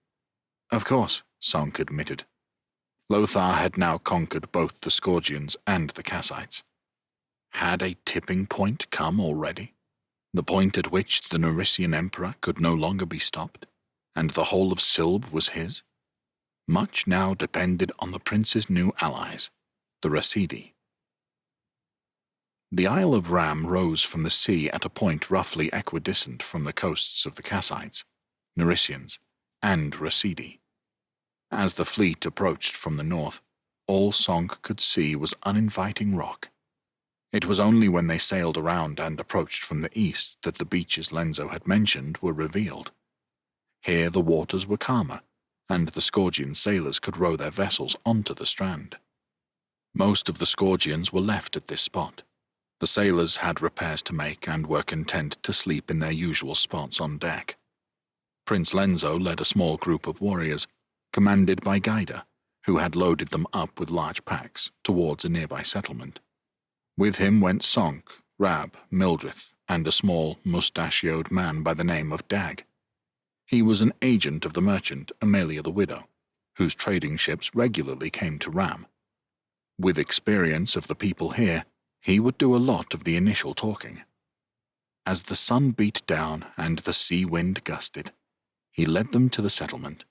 Of course, Sonk admitted. Lothar had now conquered both the Scourgians and the Kassites. Had a tipping point come already? The point at which the Narician Emperor could no longer be stopped, and the whole of Silb was his? Much now depended on the prince's new allies, the Rasidi. The Isle of Ram rose from the sea at a point roughly equidistant from the coasts of the Kassites, Naricians, and Rasidi. As the fleet approached from the north, all Sonk could see was uninviting rock. It was only when they sailed around and approached from the east that the beaches Lenzo had mentioned were revealed. Here the waters were calmer, and the Scourgian sailors could row their vessels onto the strand. Most of the Scourgians were left at this spot. The sailors had repairs to make and were content to sleep in their usual spots on deck. Prince Lenzo led a small group of warriors, commanded by Gaida, who had loaded them up with large packs, towards a nearby settlement. With him went Sonk, Rab, Mildrith, and a small, mustachioed man by the name of Dag. He was an agent of the merchant Amelia the Widow, whose trading ships regularly came to Ram. With experience of the people here, he would do a lot of the initial talking. As the sun beat down and the sea wind gusted, he led them to the settlement,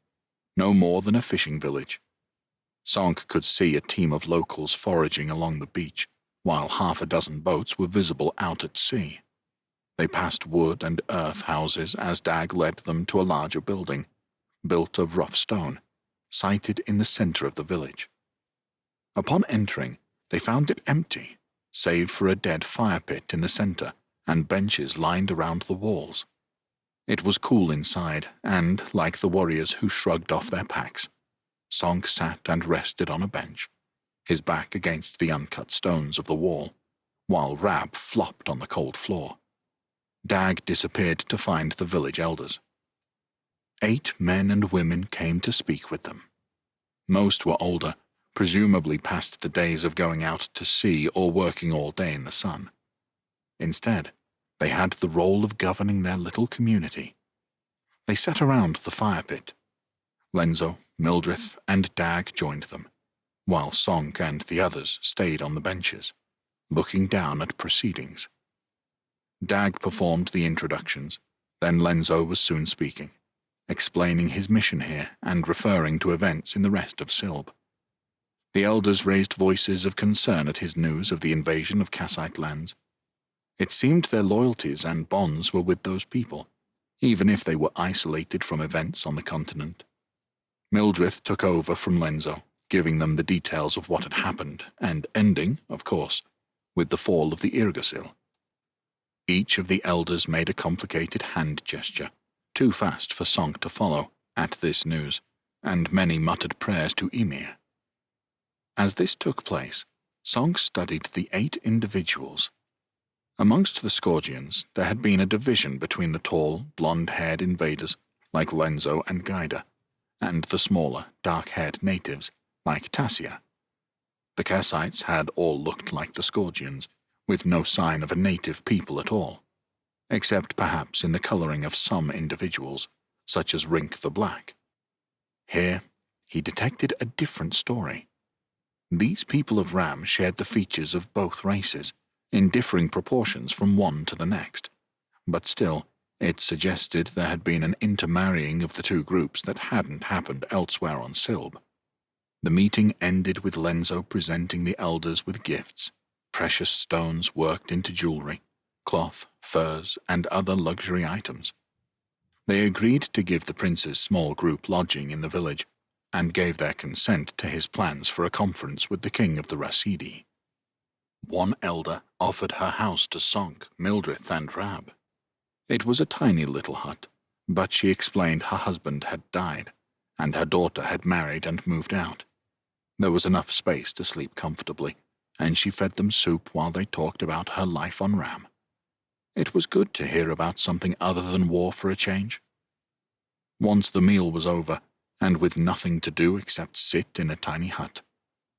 no more than a fishing village. Sonk could see a team of locals foraging along the beach, while half a dozen boats were visible out at sea. They passed wood and earth houses as Dag led them to a larger building, built of rough stone, sited in the center of the village. Upon entering, they found it empty, save for a dead fire pit in the center and benches lined around the walls. It was cool inside, and, like the warriors who shrugged off their packs, Sonk sat and rested on a bench, his back against the uncut stones of the wall, while Rab flopped on the cold floor. Dag disappeared to find the village elders. 8 men and women came to speak with them. Most were older, presumably past the days of going out to sea or working all day in the sun. Instead, they had the role of governing their little community. They sat around the fire pit. Lenzo, Mildrith, and Dag joined them, while Sonk and the others stayed on the benches, looking down at proceedings. Dag performed the introductions, then Lenzo was soon speaking, explaining his mission here and referring to events in the rest of Silb. The elders raised voices of concern at his news of the invasion of Kassite lands. It seemed their loyalties and bonds were with those people, even if they were isolated from events on the continent. Mildrith took over from Lenzo, giving them the details of what had happened, and ending, of course, with the fall of the Irgasil. Each of the elders made a complicated hand gesture, too fast for Sonk to follow, at this news, and many muttered prayers to Ymir. As this took place, Sonk studied the 8 individuals. Amongst the Scourgians, there had been a division between the tall, blonde-haired invaders, like Lenzo and Gaida, and the smaller, dark-haired natives, like Tassia. The Kassites had all looked like the Scourgians, with no sign of a native people at all, except perhaps in the coloring of some individuals, such as Rink the Black. Here, he detected a different story. These people of Ram shared the features of both races, in differing proportions from one to the next, but still, it suggested there had been an intermarrying of the two groups that hadn't happened elsewhere on Silb. The meeting ended with Lenzo presenting the elders with gifts, precious stones worked into jewelry, cloth, furs, and other luxury items. They agreed to give the prince's small group lodging in the village, and gave their consent to his plans for a conference with the king of the Rasidi. One elder offered her house to Sonk, Mildrith, and Rab. It was a tiny little hut, but she explained her husband had died, and her daughter had married and moved out. There was enough space to sleep comfortably, and she fed them soup while they talked about her life on Ram. It was good to hear about something other than war for a change. Once the meal was over, and with nothing to do except sit in a tiny hut,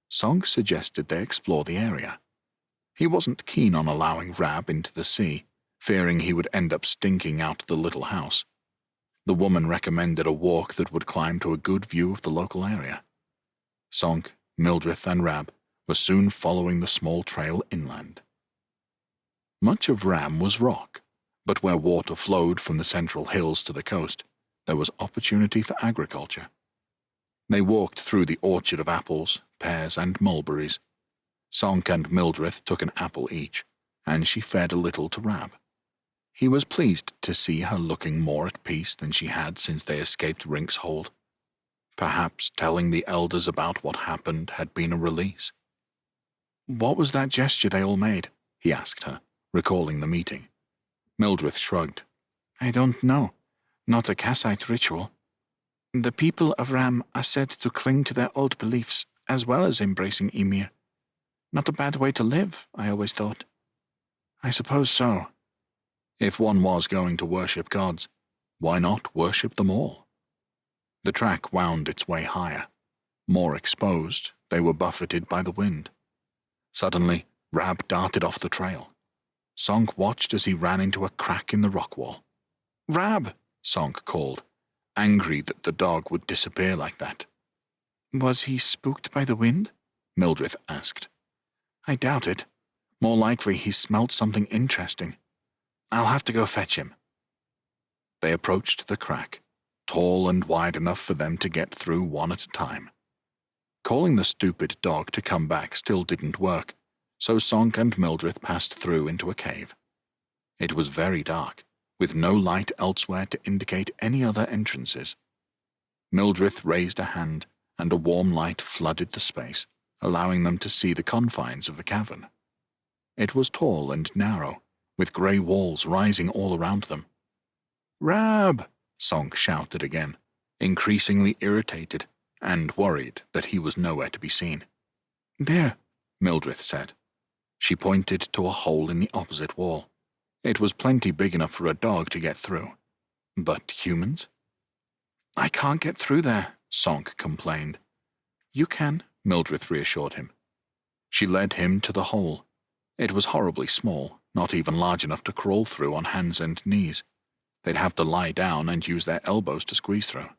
Sonk suggested they explore the area. He wasn't keen on allowing Rab into the sea, fearing he would end up stinking out the little house. The woman recommended a walk that would climb to a good view of the local area. Sonk, Mildred, and Rab were soon following the small trail inland. Much of Ram was rock, but where water flowed from the central hills to the coast, there was opportunity for agriculture. They walked through the orchard of apples, pears, and mulberries. Sonk and Mildred took an apple each, and she fed a little to Rab. He was pleased to see her looking more at peace than she had since they escaped Rink's hold. Perhaps telling the elders about what happened had been a release. "What was that gesture they all made?" he asked her, recalling the meeting. Mildred shrugged. "I don't know. Not a Kassite ritual. The people of Ram are said to cling to their old beliefs as well as embracing Ymir. Not a bad way to live, I always thought." "I suppose so." If one was going to worship gods, why not worship them all? The track wound its way higher. More exposed, they were buffeted by the wind. Suddenly, Rab darted off the trail. Sonk watched as he ran into a crack in the rock wall. "Rab!" Sonk called, angry that the dog would disappear like that. "Was he spooked by the wind?" Mildred asked. "I doubt it. More likely he smelt something interesting. I'll have to go fetch him." They approached the crack, tall and wide enough for them to get through one at a time. Calling the stupid dog to come back still didn't work, so Sonk and Mildred passed through into a cave. It was very dark, with no light elsewhere to indicate any other entrances. Mildred raised a hand, and a warm light flooded the space, allowing them to see the confines of the cavern. It was tall and narrow, with grey walls rising all around them. "Rab!" Sonk shouted again, increasingly irritated and worried that he was nowhere to be seen. "There," Mildred said. She pointed to a hole in the opposite wall. It was plenty big enough for a dog to get through. But humans? "I can't get through there," Sonk complained. "You can," Mildred reassured him. She led him to the hole. It was horribly small, not even large enough to crawl through on hands and knees. They'd have to lie down and use their elbows to squeeze through.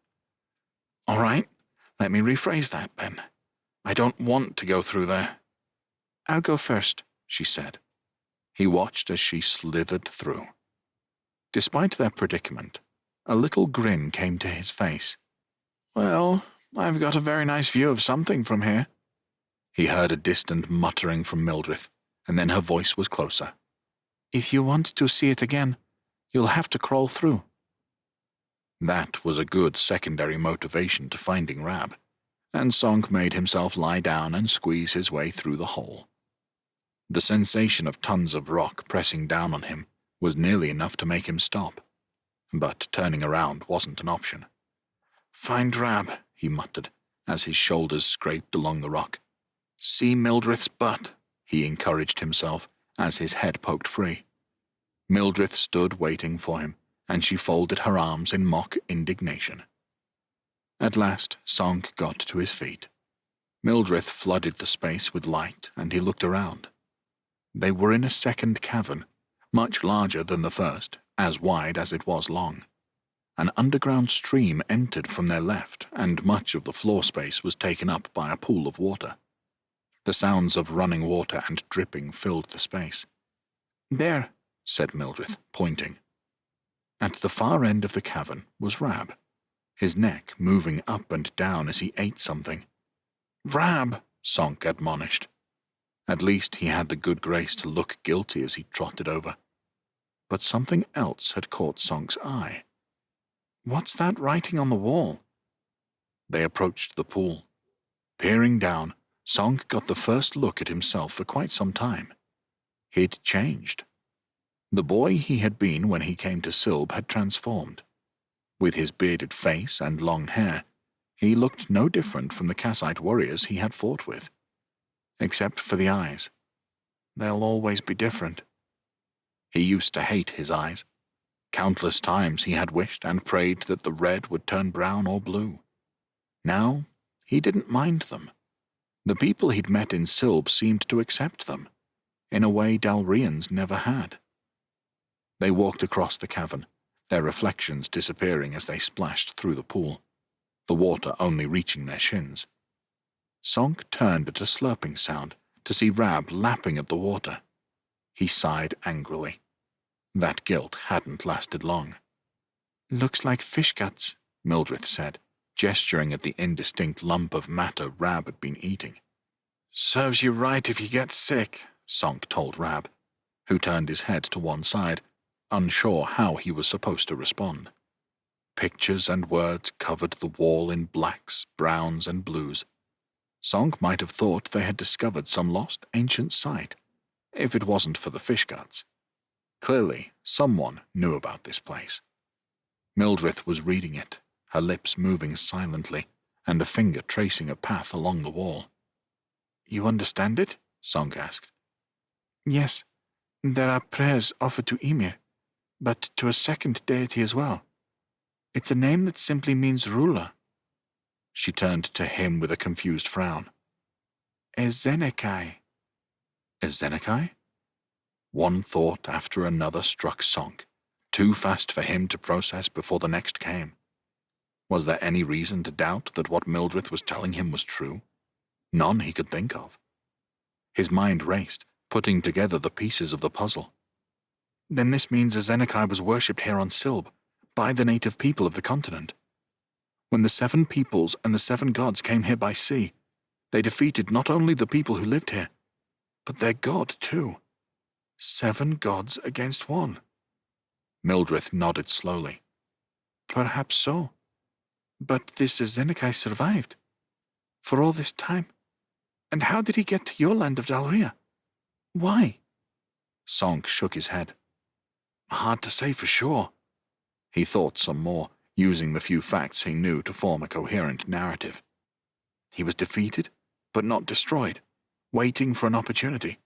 "All right, let me rephrase that, then. I don't want to go through there." "I'll go first," she said. He watched as she slithered through. Despite their predicament, a little grin came to his face. "Well, I've got a very nice view of something from here." He heard a distant muttering from Mildred, and then her voice was closer. "If you want to see it again, you'll have to crawl through." That was a good secondary motivation to finding Rab, and Sonk made himself lie down and squeeze his way through the hole. The sensation of tons of rock pressing down on him was nearly enough to make him stop, but turning around wasn't an option. "Find Rab," he muttered, as his shoulders scraped along the rock. "See Mildred's butt," he encouraged himself as his head poked free. Mildred stood waiting for him, and she folded her arms in mock indignation. At last, Sonk got to his feet. Mildred flooded the space with light, and he looked around. They were in a second cavern, much larger than the first, as wide as it was long. An underground stream entered from their left, and much of the floor space was taken up by a pool of water. The sounds of running water and dripping filled the space. "There," said Mildred, pointing. At the far end of the cavern was Rab, his neck moving up and down as he ate something. "Rab," Sonk admonished. At least he had the good grace to look guilty as he trotted over. But something else had caught Sonk's eye. "What's that writing on the wall?" They approached the pool. Peering down, Sonk got the first look at himself for quite some time. He'd changed. The boy he had been when he came to Silb had transformed. With his bearded face and long hair, he looked no different from the Kassite warriors he had fought with. Except for the eyes. They'll always be different. He used to hate his eyes. Countless times he had wished and prayed that the red would turn brown or blue. Now, he didn't mind them. The people he'd met in Silb seemed to accept them. in a way Dalrians never had. They walked across the cavern, their reflections disappearing as they splashed through the pool, the water only reaching their shins. Sonk turned at a slurping sound to see Rab lapping at the water. He sighed angrily. That guilt hadn't lasted long. "Looks like fish guts," Mildred said, gesturing at the indistinct lump of matter Rab had been eating. "Serves you right if you get sick," Sonk told Rab, who turned his head to one side, unsure how he was supposed to respond. Pictures and words covered the wall in blacks, browns, and blues. Sonk might have thought they had discovered some lost ancient site, if it wasn't for the fish guts. Clearly, someone knew about this place. Mildred was reading it, her lips moving silently, and a finger tracing a path along the wall. "You understand it?" Sonk asked. "Yes, there are prayers offered to Ymir, but to a second deity as well. It's a name that simply means ruler." She turned to him with a confused frown. Ezenekai. Ezenekai? One thought after another struck Sonk, too fast for him to process before the next came. Was there any reason to doubt that what Mildred was telling him was true? None he could think of. His mind raced, putting together the pieces of the puzzle. Then this means Ezenekai was worshipped here on Silb, by the native people of the continent. When the 7 peoples and the 7 gods came here by sea, they defeated not only the people who lived here, but their god too. 7 gods against 1. Mildred nodded slowly. "Perhaps so. But this Ezenekai survived. For all this time. And how did he get to your land of Dalria? Why?" Sonk shook his head. "Hard to say for sure." He thought some more, using the few facts he knew to form a coherent narrative. He was defeated, but not destroyed, waiting for an opportunity,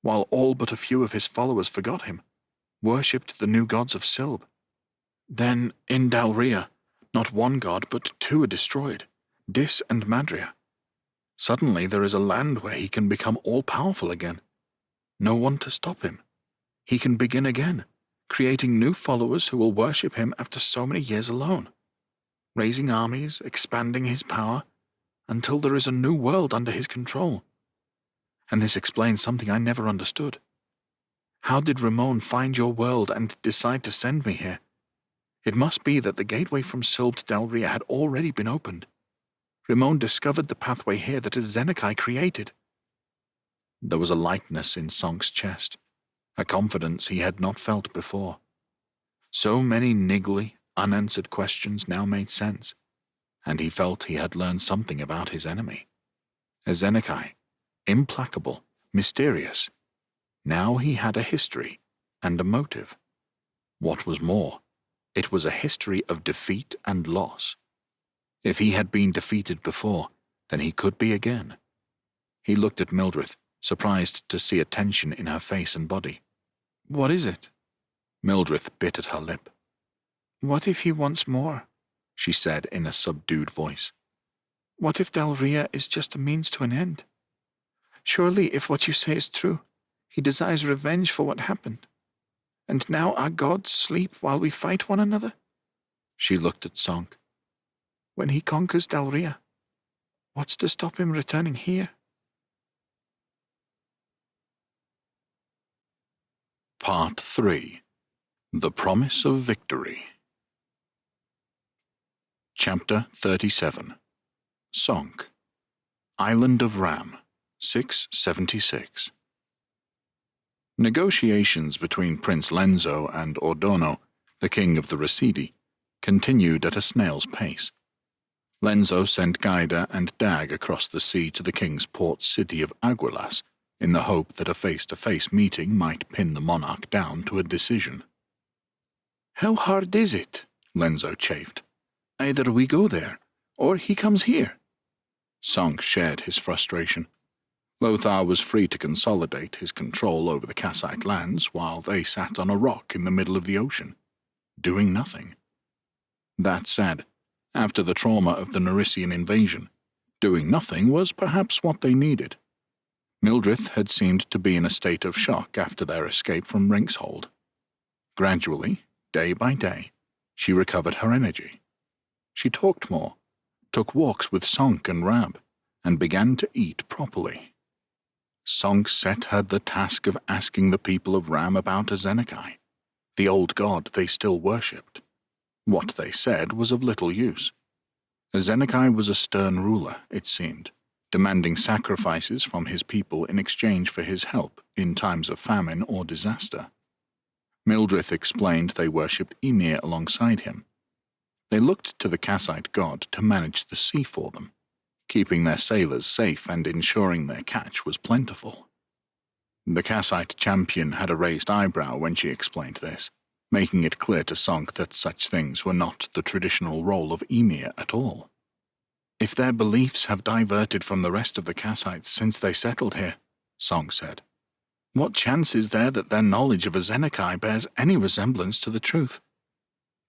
while all but a few of his followers forgot him, worshipped the new gods of Silb. Then, in Dalria, not 1 god but 2 are destroyed, Dis and Madria. Suddenly there is a land where he can become all-powerful again. No one to stop him. He can begin again, creating new followers who will worship him after so many years alone, raising armies, expanding his power, until there is a new world under his control. And this explains something I never understood. How did Ramon find your world and decide to send me here? It must be that the gateway from Silb to Dalria had already been opened. Ramon discovered the pathway here that Ezenekai created. There was a lightness in Sonk's chest, a confidence he had not felt before. So many niggly, unanswered questions now made sense, and he felt he had learned something about his enemy. Ezenekai, implacable, mysterious. Now he had a history and a motive. What was more, it was a history of defeat and loss. If he had been defeated before, then he could be again. He looked at Mildred, surprised to see a tension in her face and body. "What is it?" Mildred bit at her lip. "What if he wants more?" she said in a subdued voice. "What if Dalria is just a means to an end? Surely, if what you say is true, he desires revenge for what happened. And now our gods sleep while we fight one another?" She looked at Sonk. "When he conquers Dalria, what's to stop him returning here?" Part 3. The Promise of Victory. Chapter 37. Sonk. Island of Ram, 676. Negotiations between Prince Lenzo and Ordono, the king of the Residi, continued at a snail's pace. Lenzo sent Gaida and Dag across the sea to the king's port city of Aguilas, in the hope that a face-to-face meeting might pin the monarch down to a decision. "How hard is it?" Lenzo chafed. "Either we go there, or he comes here." Sonk shared his frustration. Lothar was free to consolidate his control over the Kassite lands while they sat on a rock in the middle of the ocean, doing nothing. That said, after the trauma of the Nerissien invasion, doing nothing was perhaps what they needed. Mildred had seemed to be in a state of shock after their escape from Rinkshold. Gradually, day by day, she recovered her energy. She talked more, took walks with Sonk and Rab, and began to eat properly. Sonk set her the task of asking the people of Ram about Azenakai, the old god they still worshipped. What they said was of little use. Azenakai was a stern ruler, it seemed, demanding sacrifices from his people in exchange for his help in times of famine or disaster. Mildred explained they worshipped Ymir alongside him. They looked to the Kassite god to manage the sea for them, keeping their sailors safe and ensuring their catch was plentiful. The Kassite champion had a raised eyebrow when she explained this, making it clear to Sonk that such things were not the traditional role of Ymir at all. If their beliefs have diverted from the rest of the Kassites since they settled here, Sonk said, what chance is there that their knowledge of Azenakai bears any resemblance to the truth?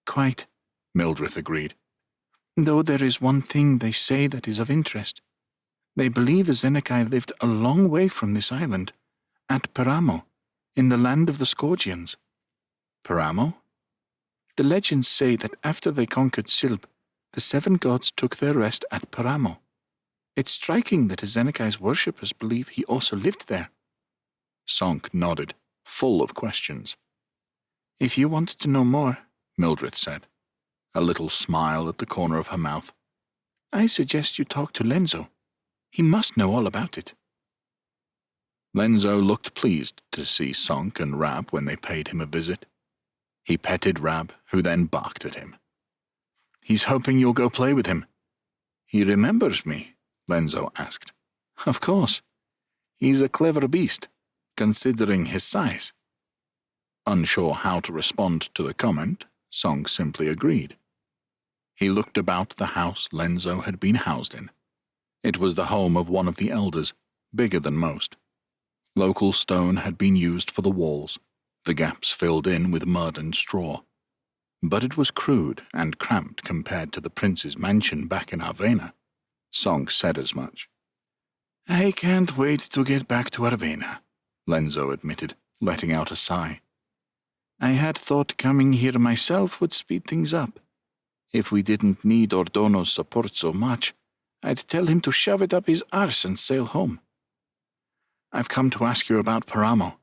Quite, Mildred agreed. Though there is one thing they say that is of interest. They believe Azenakai lived a long way from this island, at Paramo, in the land of the Scourgians. Paramo? The legends say that after they conquered Silb, the 7 gods took their rest at Paramo. It's striking that Azenakai's worshippers believe he also lived there. Sonk nodded, full of questions. If you want to know more, Mildred said, a little smile at the corner of her mouth, I suggest you talk to Lenzo. He must know all about it. Lenzo looked pleased to see Sonk and Rab when they paid him a visit. He petted Rab, who then barked at him. He's hoping you'll go play with him. He remembers me, Lenzo asked. Of course. He's a clever beast, considering his size. Unsure how to respond to the comment, Sonk simply agreed. He looked about the house Lenzo had been housed in. It was the home of one of the elders, bigger than most. Local stone had been used for the walls, the gaps filled in with mud and straw. But it was crude and cramped compared to the prince's mansion back in Arvena. Sonk said as much. I can't wait to get back to Arvena, Lenzo admitted, letting out a sigh. I had thought coming here myself would speed things up. If we didn't need Ordono's support so much, I'd tell him to shove it up his arse and sail home. I've come to ask you about Paramo.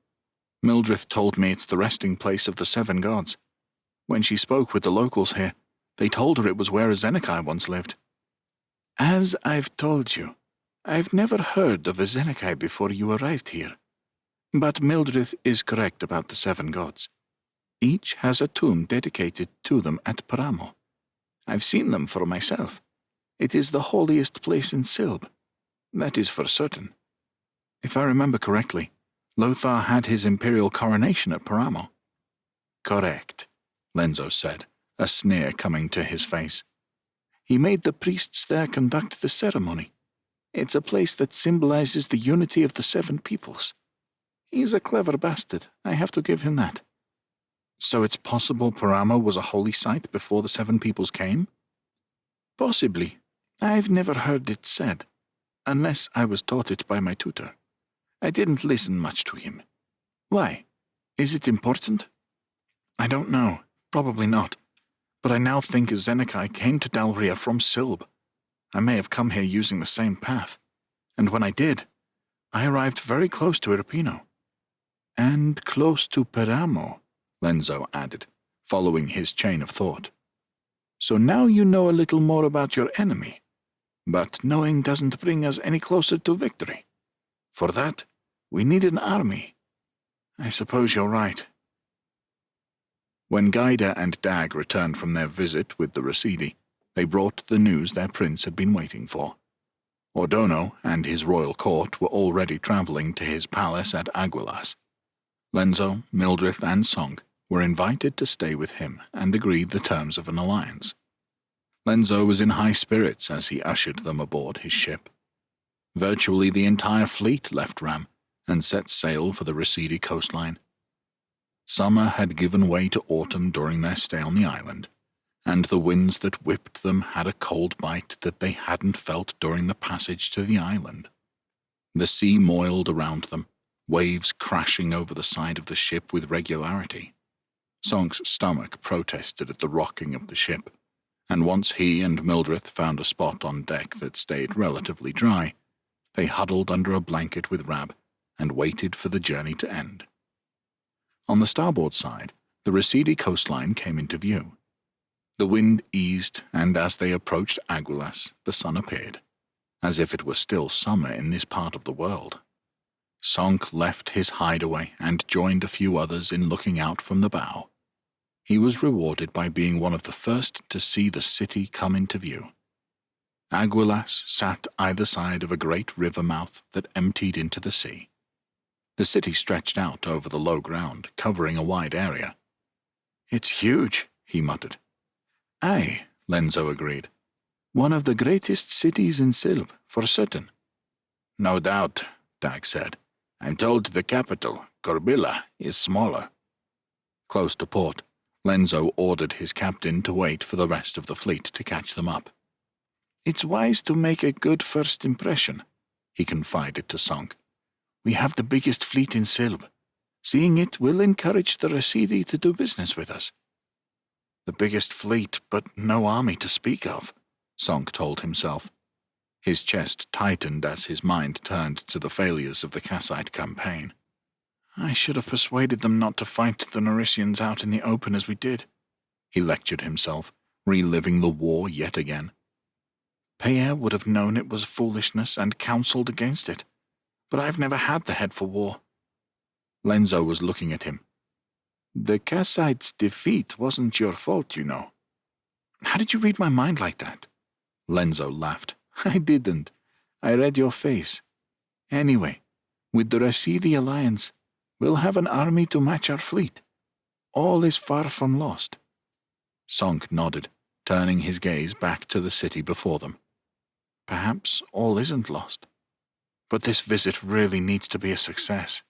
Mildred told me it's the resting place of the 7 gods. When she spoke with the locals here, they told her it was where Azenakai once lived. As I've told you, I've never heard of Azenakai before you arrived here. But Mildred is correct about the 7 gods. Each has a tomb dedicated to them at Paramo. I've seen them for myself. It is the holiest place in Silb. That is for certain. If I remember correctly, Lothar had his imperial coronation at Paramo. Correct, Lenzo said, a sneer coming to his face. He made the priests there conduct the ceremony. It's a place that symbolizes the unity of the 7 peoples. He's a clever bastard, I have to give him that. So it's possible Paramo was a holy site before the 7 peoples came? Possibly. I've never heard it said, unless I was taught it by my tutor. I didn't listen much to him. Why? Is it important? I don't know. Probably not. But I now think Azenakai came to Dalria from Silb. I may have come here using the same path. And when I did, I arrived very close to Irpino. And close to Paramo, Lenzo added, following his chain of thought. So now you know a little more about your enemy. But knowing doesn't bring us any closer to victory. For that, we need an army. I suppose you're right. When Gaida and Dag returned from their visit with the Residi, they brought the news their prince had been waiting for. Ordono and his royal court were already traveling to his palace at Aguilas. Lenzo, Mildred, and Sonk were invited to stay with him and agreed the terms of an alliance. Lenzo was in high spirits as he ushered them aboard his ship. Virtually the entire fleet left Ram and set sail for the Residi coastline. Summer had given way to autumn during their stay on the island, and the winds that whipped them had a cold bite that they hadn't felt during the passage to the island. The sea moiled around them, waves crashing over the side of the ship with regularity. Sonk's stomach protested at the rocking of the ship, and once he and Mildred found a spot on deck that stayed relatively dry, they huddled under a blanket with Rab and waited for the journey to end. On the starboard side, the receding coastline came into view. The wind eased, and as they approached Aguilas, the sun appeared, as if it were still summer in this part of the world. Sonk left his hideaway and joined a few others in looking out from the bow. He was rewarded by being one of the first to see the city come into view. Aguilas sat either side of a great river mouth that emptied into the sea. The city stretched out over the low ground, covering a wide area. "It's huge," he muttered. "Aye," Lenzo agreed. "One of the greatest cities in Sylv, for certain." "No doubt," Dag said. "I'm told the capital, Corbilla, is smaller." Close to port, Lenzo ordered his captain to wait for the rest of the fleet to catch them up. "It's wise to make a good first impression," he confided to Sonk. "We have the biggest fleet in Sylv. Seeing it will encourage the Residi to do business with us." "The biggest fleet, but no army to speak of," Sonk told himself. His chest tightened as his mind turned to the failures of the Kassite campaign. "I should have persuaded them not to fight the Narisians out in the open as we did," he lectured himself, reliving the war yet again. "Peyer would have known it was foolishness and counseled against it, but I've never had the head for war." Lenzo was looking at him. "The Kassites' defeat wasn't your fault, you know." "How did you read my mind like that?" Lenzo laughed. "I didn't. I read your face. Anyway, with the Residi alliance, we'll have an army to match our fleet. All is far from lost." Sonk nodded, turning his gaze back to the city before them. "Perhaps all isn't lost. But this visit really needs to be a success."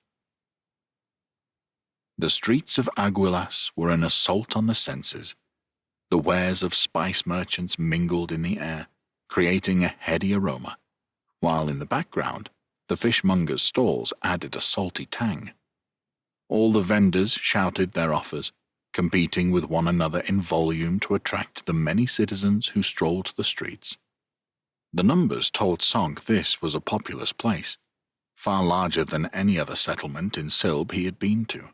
The streets of Aguilas were an assault on the senses. The wares of spice merchants mingled in the air, creating a heady aroma, while in the background, the fishmongers' stalls added a salty tang. All the vendors shouted their offers, competing with one another in volume to attract the many citizens who strolled the streets. The numbers told Sonk this was a populous place, far larger than any other settlement in Sylb he had been to.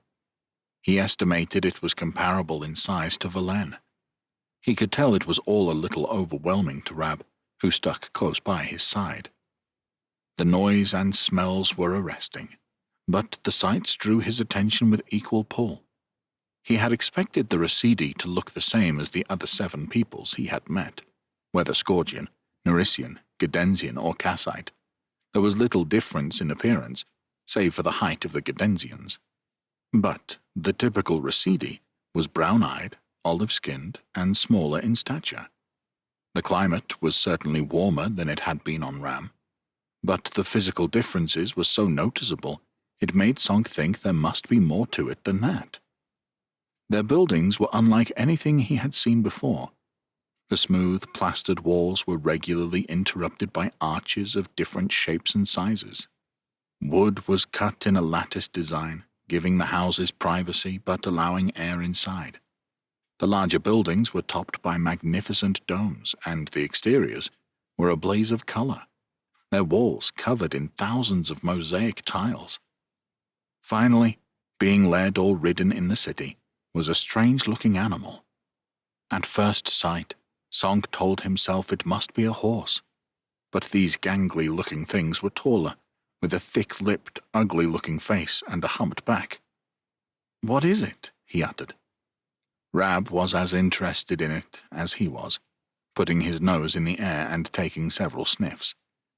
He estimated it was comparable in size to Velen. He could tell it was all a little overwhelming to Rab, who stuck close by his side. The noise and smells were arresting, but the sights drew his attention with equal pull. He had expected the Residi to look the same as the other 7 peoples he had met, whether Scorgian, Narisian, Gedensian, or Kassite. There was little difference in appearance, save for the height of the Gedensians. But the typical Residi was brown-eyed, olive-skinned, and smaller in stature. The climate was certainly warmer than it had been on Ram, but the physical differences were so noticeable it made Sonk think there must be more to it than that. Their buildings were unlike anything he had seen before. The smooth, plastered walls were regularly interrupted by arches of different shapes and sizes. Wood was cut in a lattice design, giving the houses privacy but allowing air inside. The larger buildings were topped by magnificent domes, and the exteriors were a blaze of color, their walls covered in thousands of mosaic tiles. Finally, being led or ridden in the city was a strange-looking animal. At first sight, Sonk told himself it must be a horse, but these gangly-looking things were taller, with a thick-lipped, ugly-looking face and a humped back. "What is it?" he uttered. Rab was as interested in it as he was, putting his nose in the air and taking several sniffs,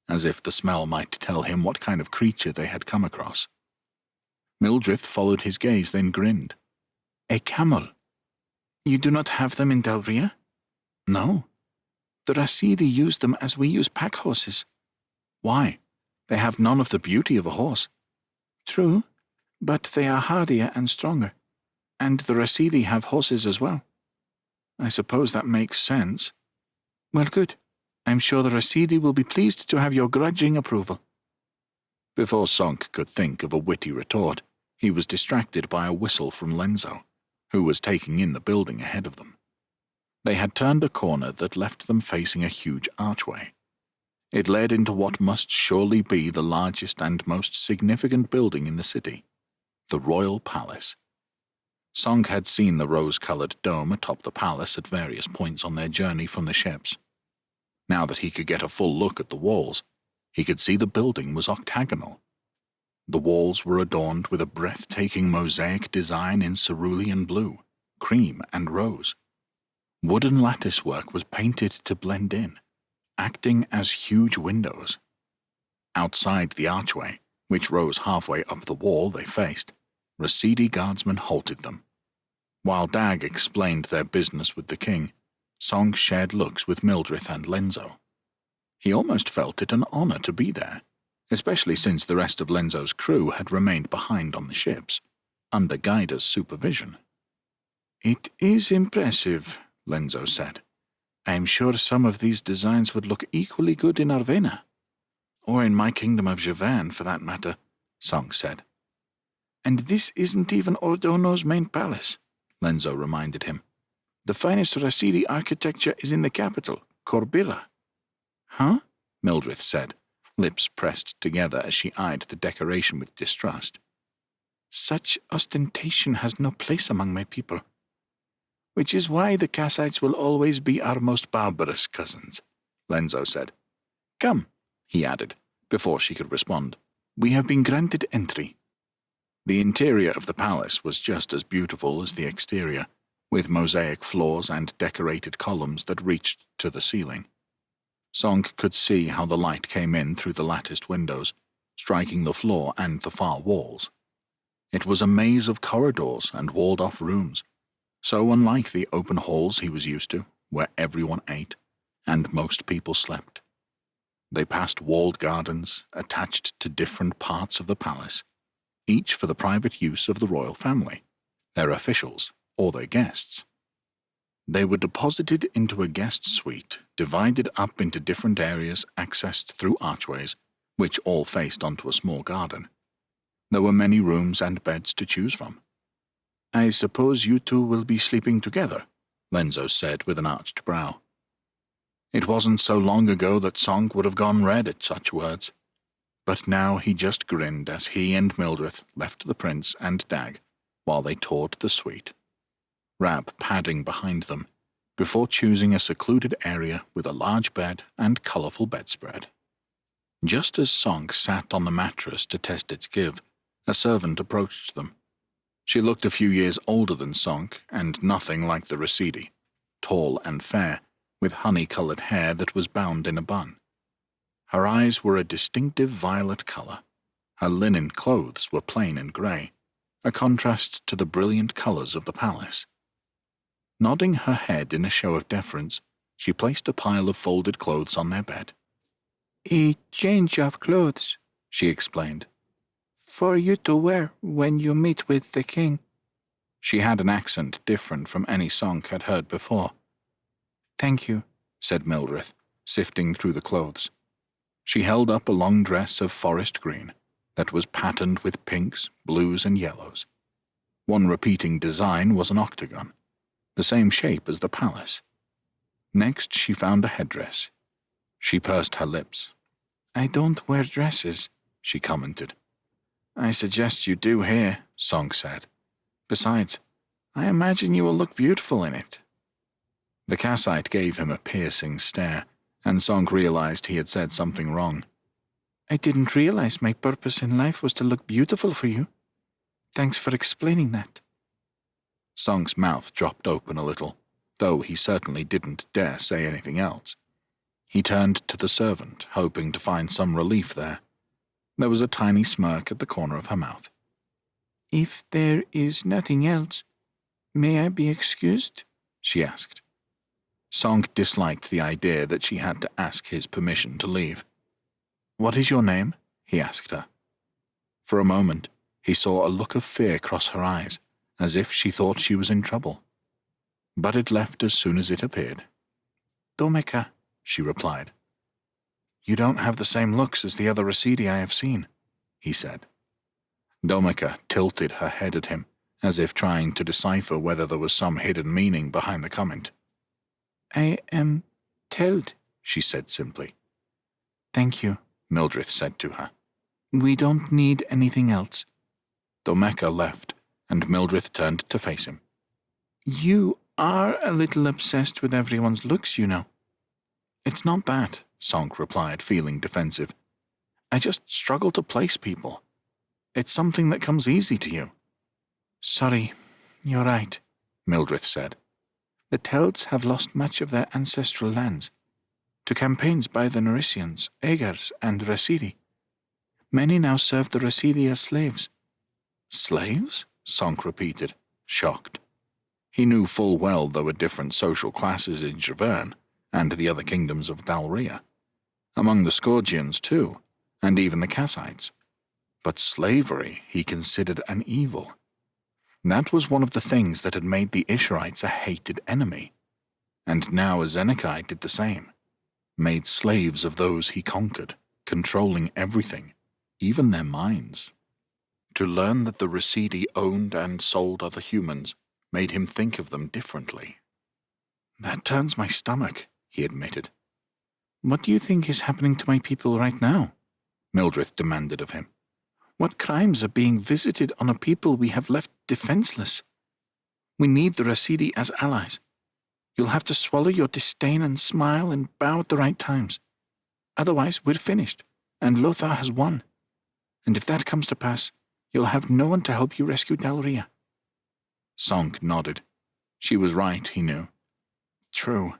as if the smell might tell him what kind of creature they had come across. Mildred followed his gaze, then grinned. "A camel. You do not have them in Dalria?" "No. The Rasidi use them as we use pack horses." "Why? They have none of the beauty of a horse." "True, but they are hardier and stronger, and the Rasidi have horses as well." "I suppose that makes sense." "Well, good. I'm sure the Rasidi will be pleased to have your grudging approval." Before Sonk could think of a witty retort, he was distracted by a whistle from Lenzo, who was taking in the building ahead of them. They had turned a corner that left them facing a huge archway. It led into what must surely be the largest and most significant building in the city, the Royal Palace. Sonk had seen the rose-colored dome atop the palace at various points on their journey from the ships. Now that he could get a full look at the walls, he could see the building was octagonal. The walls were adorned with a breathtaking mosaic design in cerulean blue, cream, and rose. Wooden latticework was painted to blend in, acting as huge windows. Outside the archway, which rose halfway up the wall they faced, Rasidi guardsmen halted them. While Dag explained their business with the king, Sonk shared looks with Mildred and Lenzo. He almost felt it an honor to be there, especially since the rest of Lenzo's crew had remained behind on the ships, under Gaida's supervision. "It is impressive," Lenzo said. "I am sure some of these designs would look equally good in Arvena. Or in my kingdom of Javan, for that matter," Sonk said. "And this isn't even Ordono's main palace," Lenzo reminded him. "The finest Rasidi architecture is in the capital, Corbilla." "Huh?" Mildred said, lips pressed together as she eyed the decoration with distrust. "Such ostentation has no place among my people. Which is why the Kassites will always be our most barbarous cousins," Lenzo said. "Come," he added, before she could respond. "We have been granted entry." The interior of the palace was just as beautiful as the exterior, with mosaic floors and decorated columns that reached to the ceiling. Sonk could see how the light came in through the latticed windows, striking the floor and the far walls. It was a maze of corridors and walled-off rooms, so unlike the open halls he was used to, where everyone ate, and most people slept. They passed walled gardens attached to different parts of the palace, each for the private use of the royal family, their officials, or their guests. They were deposited into a guest suite, divided up into different areas accessed through archways, which all faced onto a small garden. There were many rooms and beds to choose from. "I suppose you two will be sleeping together," Lenzo said with an arched brow. It wasn't so long ago that Sonk would have gone red at such words, but now he just grinned as he and Mildred left the prince and Dag while they toured the suite, Rab padding behind them, before choosing a secluded area with a large bed and colorful bedspread. Just as Sonk sat on the mattress to test its give, a servant approached them. She looked a few years older than Sonk and nothing like the Rasidi, tall and fair, with honey-colored hair that was bound in a bun. Her eyes were a distinctive violet color. Her linen clothes were plain and gray, a contrast to the brilliant colors of the palace. Nodding her head in a show of deference, she placed a pile of folded clothes on their bed. "A change of clothes," she explained, "for you to wear when you meet with the king." She had an accent different from any Sonk had heard before. "Thank you," said Mildred, sifting through the clothes. She held up a long dress of forest green that was patterned with pinks, blues, and yellows. One repeating design was an octagon, the same shape as the palace. Next she found a headdress. She pursed her lips. "I don't wear dresses," she commented. "I suggest you do here," Sonk said. "Besides, I imagine you will look beautiful in it." The Kassite gave him a piercing stare, and Sonk realized he had said something wrong. "I didn't realize my purpose in life was to look beautiful for you. Thanks for explaining that." Sonk's mouth dropped open a little, though he certainly didn't dare say anything else. He turned to the servant, hoping to find some relief there. There was a tiny smirk at the corner of her mouth. "If there is nothing else, may I be excused?" she asked. Sonk disliked the idea that she had to ask his permission to leave. "What is your name?" he asked her. For a moment, he saw a look of fear cross her eyes, as if she thought she was in trouble. But it left as soon as it appeared. "Domeka," she replied. "You don't have the same looks as the other Rasidi I have seen. he said. Domica tilted her head at him, as if trying to decipher whether there was some hidden meaning behind the comment. I am telled, she said simply. Thank you, Mildred said to her. We don't need anything else. Domica left, and Mildred turned to face him. You are a little obsessed with everyone's looks, you know. It's not that, Sonk replied, feeling defensive. I just struggle to place people. It's something that comes easy to you. Sorry, you're right, Mildred said. The Telds have lost much of their ancestral lands to campaigns by the Nericians, Aegars, and Residi. Many now serve the Residi as slaves. Slaves? Sonk repeated, shocked. He knew full well there were different social classes in Javern and the other kingdoms of Dalria, among the Scourgians too, and even the Kassites. But slavery he considered an evil. That was one of the things that had made the Isharites a hated enemy, and now Zenekai did the same, made slaves of those he conquered, controlling everything, even their minds. To learn that the Residi owned and sold other humans made him think of them differently. That turns my stomach, he admitted. What do you think is happening to my people right now? Mildred demanded of him. What crimes are being visited on a people we have left defenseless? We need the Residi as allies. You'll have to swallow your disdain and smile and bow at the right times. Otherwise, we're finished, and Lothar has won. And if that comes to pass, you'll have no one to help you rescue Dalria. Sonk nodded. She was right, he knew. True.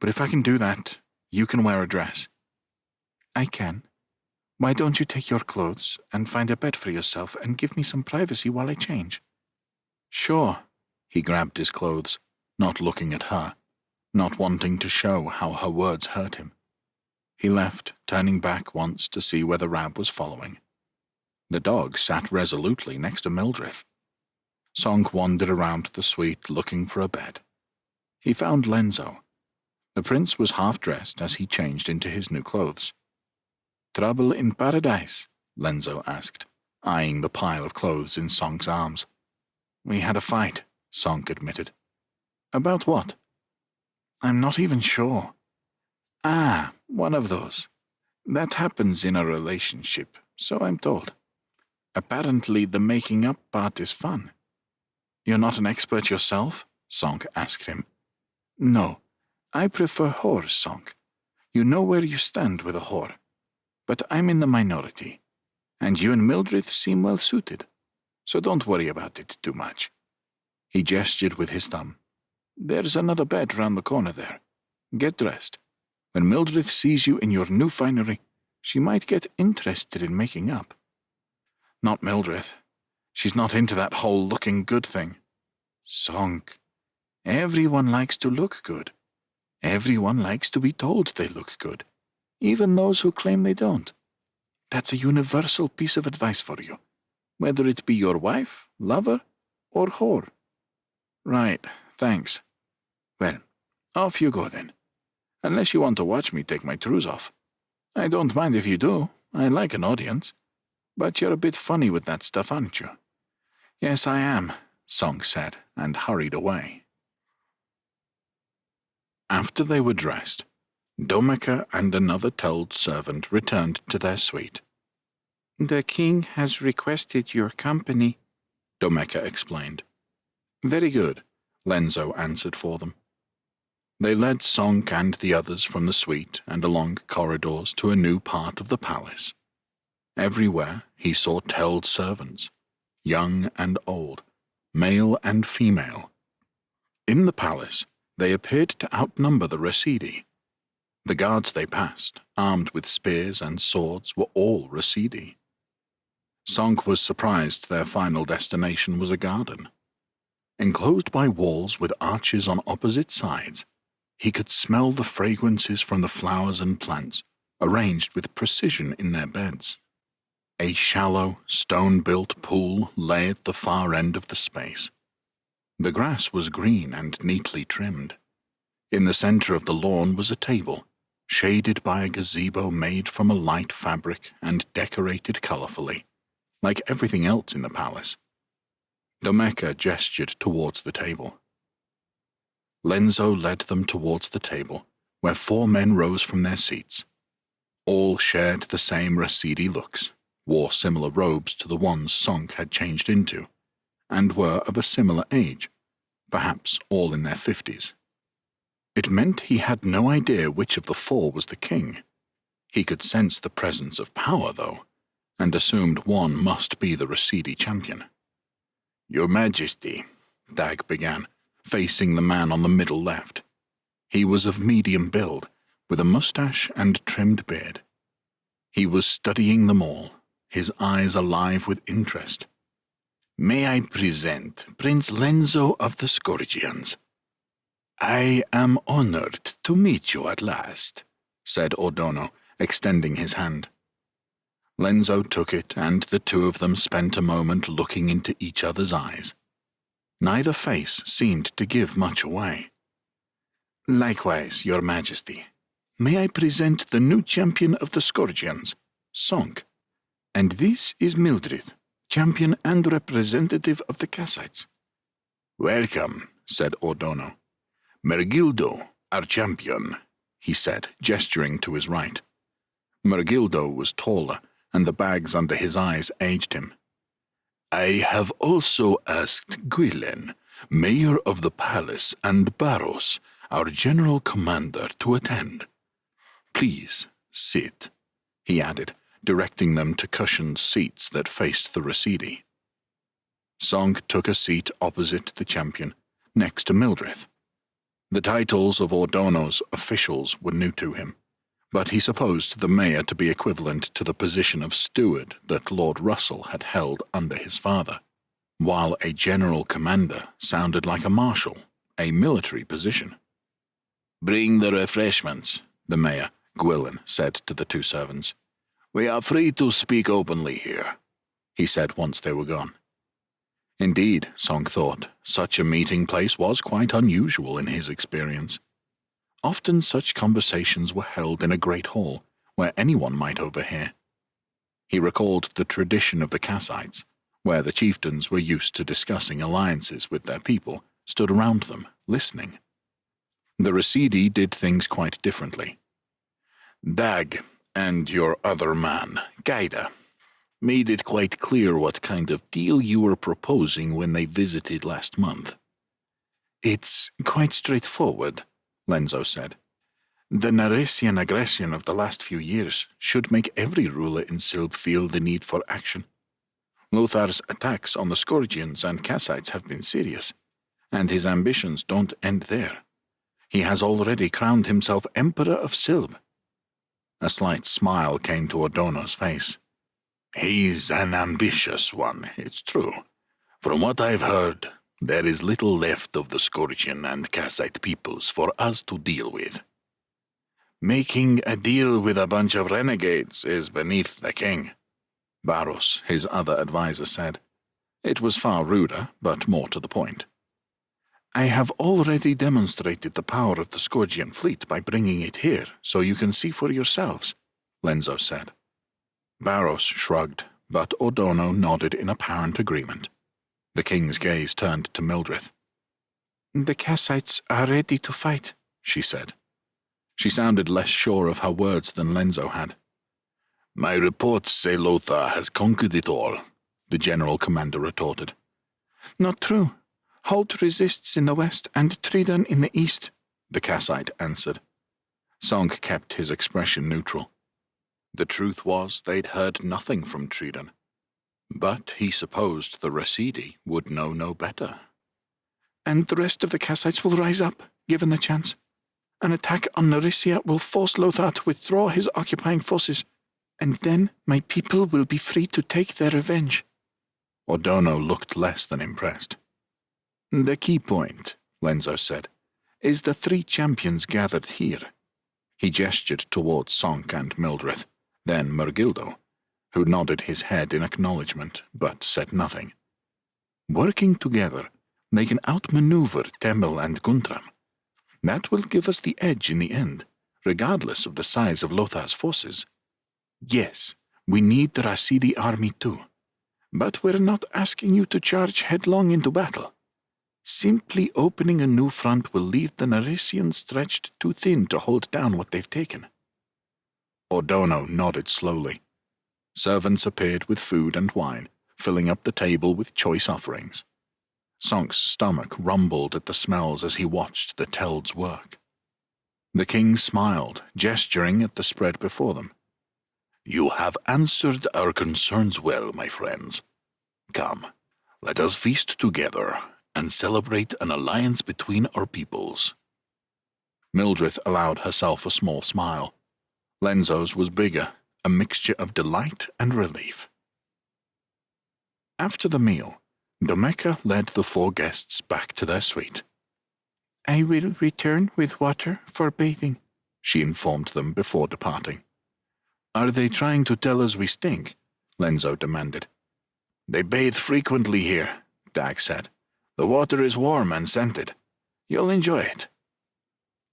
But if I can do that, you can wear a dress. I can. Why don't you take your clothes and find a bed for yourself and give me some privacy while I change? Sure. He grabbed his clothes, not looking at her, not wanting to show how her words hurt him. He left, turning back once to see whether Rab was following. The dog sat resolutely next to Mildred. Sonk wandered around the suite looking for a bed. He found Lenzo. The prince was half-dressed as he changed into his new clothes. Trouble in paradise? Lenzo asked, eyeing the pile of clothes in Sonk's arms. We had a fight, Sonk admitted. About what? I'm not even sure. Ah, one of those. That happens in a relationship, so I'm told. Apparently the making up part is fun. You're not an expert yourself? Sonk asked him. No, I prefer whores, Sonk. You know where you stand with a whore. But I'm in the minority, and you and Mildred seem well suited, so don't worry about it too much. He gestured with his thumb. There's another bed round the corner there. Get dressed. When Mildred sees you in your new finery, she might get interested in making up. Not Mildred. She's not into that whole looking good thing. Sonk, everyone likes to look good. Everyone likes to be told they look good, even those who claim they don't. That's a universal piece of advice for you, whether it be your wife, lover, or whore. Right, thanks. Well, off you go then. Unless you want to watch me take my trews off. I don't mind if you do. I like an audience. But you're a bit funny with that stuff, aren't you? Yes, I am, Sonk said, and hurried away. After they were dressed, Domica and another Teld servant returned to their suite. The king has requested your company, Domica explained. Very good, Lenzo answered for them. They led Sonk and the others from the suite and along corridors to a new part of the palace. Everywhere he saw Teld servants, young and old, male and female. In the palace, they appeared to outnumber the Residi. The guards they passed, armed with spears and swords, were all Residi. Sonk was surprised their final destination was a garden. Enclosed by walls with arches on opposite sides, he could smell the fragrances from the flowers and plants, arranged with precision in their beds. A shallow, stone-built pool lay at the far end of the space. The grass was green and neatly trimmed. In the center of the lawn was a table, shaded by a gazebo made from a light fabric and decorated colorfully, like everything else in the palace. Domeka gestured towards the table. Lenzo led them towards the table, where 4 men rose from their seats. All shared the same Rasidi looks, wore similar robes to the ones Sonk had changed into, and were of a similar age, perhaps all in their 50s. It meant he had no idea which of the 4 was the king. He could sense the presence of power, though, and assumed one must be the Rasidi champion. "Your Majesty," Dag began, facing the man on the middle left. He was of medium build, with a mustache and trimmed beard. He was studying them all, his eyes alive with interest. "May I present Prince Lenzo of the Scorgians?" "I am honored to meet you at last," said Ordono, extending his hand. Lenzo took it, and the 2 of them spent a moment looking into each other's eyes. Neither face seemed to give much away. "Likewise, Your Majesty. May I present the new champion of the Scorgians, Sonk? And this is Mildred, champion and representative of the Kassites." "Welcome," said Ordono. "Mergildo, our champion," he said, gesturing to his right. Mergildo was taller, and the bags under his eyes aged him. "I have also asked Guilen, mayor of the palace, and Barros, our general commander, to attend. Please, sit," he added, directing them to cushioned seats that faced the Rasidi. Sonk took a seat opposite the champion, next to Mildred. The titles of Ordono's officials were new to him, but he supposed the mayor to be equivalent to the position of steward that Lord Russell had held under his father, while a general commander sounded like a marshal, a military position. "Bring the refreshments," the mayor, Gwilyn, said to the 2 servants. "We are free to speak openly here," he said once they were gone. Indeed, Sonk thought, such a meeting place was quite unusual in his experience. Often such conversations were held in a great hall, where anyone might overhear. He recalled the tradition of the Kassites, where the chieftains were used to discussing alliances with their people, stood around them, listening. The Rasidi did things quite differently. "Dag, and your other man, Gaida, made it quite clear what kind of deal you were proposing when they visited last month." "It's quite straightforward," Lenzo said. "The Naresian aggression of the last few years should make every ruler in Silb feel the need for action. Lothar's attacks on the Scorgians and Kassites have been serious, and his ambitions don't end there. He has already crowned himself Emperor of Silb." A slight smile came to Ordono's face. "He's an ambitious one, it's true. From what I've heard, there is little left of the Scorgian and Kassite peoples for us to deal with." "Making a deal with a bunch of renegades is beneath the king," Barros, his other advisor, said. It was far ruder, but more to the point. "I have already demonstrated the power of the Scorgian fleet by bringing it here, so you can see for yourselves," Lenzo said. Barros shrugged, but Ordono nodded in apparent agreement. The king's gaze turned to Mildred. "The Kassites are ready to fight," she said. She sounded less sure of her words than Lenzo had. "My reports say Lothar has conquered it all," the general commander retorted. "Not true. Holt resists in the west and Tridan in the east," the Kassite answered. Sonk kept his expression neutral. The truth was they'd heard nothing from Tridan, but he supposed the Rasidi would know no better. "And the rest of the Kassites will rise up, given the chance. An attack on Narisia will force Lothar to withdraw his occupying forces, and then my people will be free to take their revenge." Ordono looked less than impressed. "The key point," Lenzo said, "is the 3 champions gathered here." He gestured towards Sonk and Mildred, then Mergildo, who nodded his head in acknowledgement, but said nothing. "Working together, they can outmaneuver Temel and Guntram. That will give us the edge in the end, regardless of the size of Lothar's forces. Yes, we need the Rasidi army too, but we're not asking you to charge headlong into battle. Simply opening a new front will leave the Narisians stretched too thin to hold down what they've taken. Ordono nodded slowly. Servants appeared with food and wine, filling up the table with choice offerings. Sonk's stomach rumbled at the smells as he watched the Telds work. The king smiled, gesturing at the spread before them. "You have answered our concerns well, my friends. Come, let us feast together and celebrate an alliance between our peoples." Mildred allowed herself a small smile. Lenzo's was bigger, a mixture of delight and relief. After the meal, Domeka led the 4 guests back to their suite. "I will return with water for bathing," she informed them before departing. "Are they trying to tell us we stink?" Lenzo demanded. "They bathe frequently here," Dag said. "The water is warm and scented. You'll enjoy it."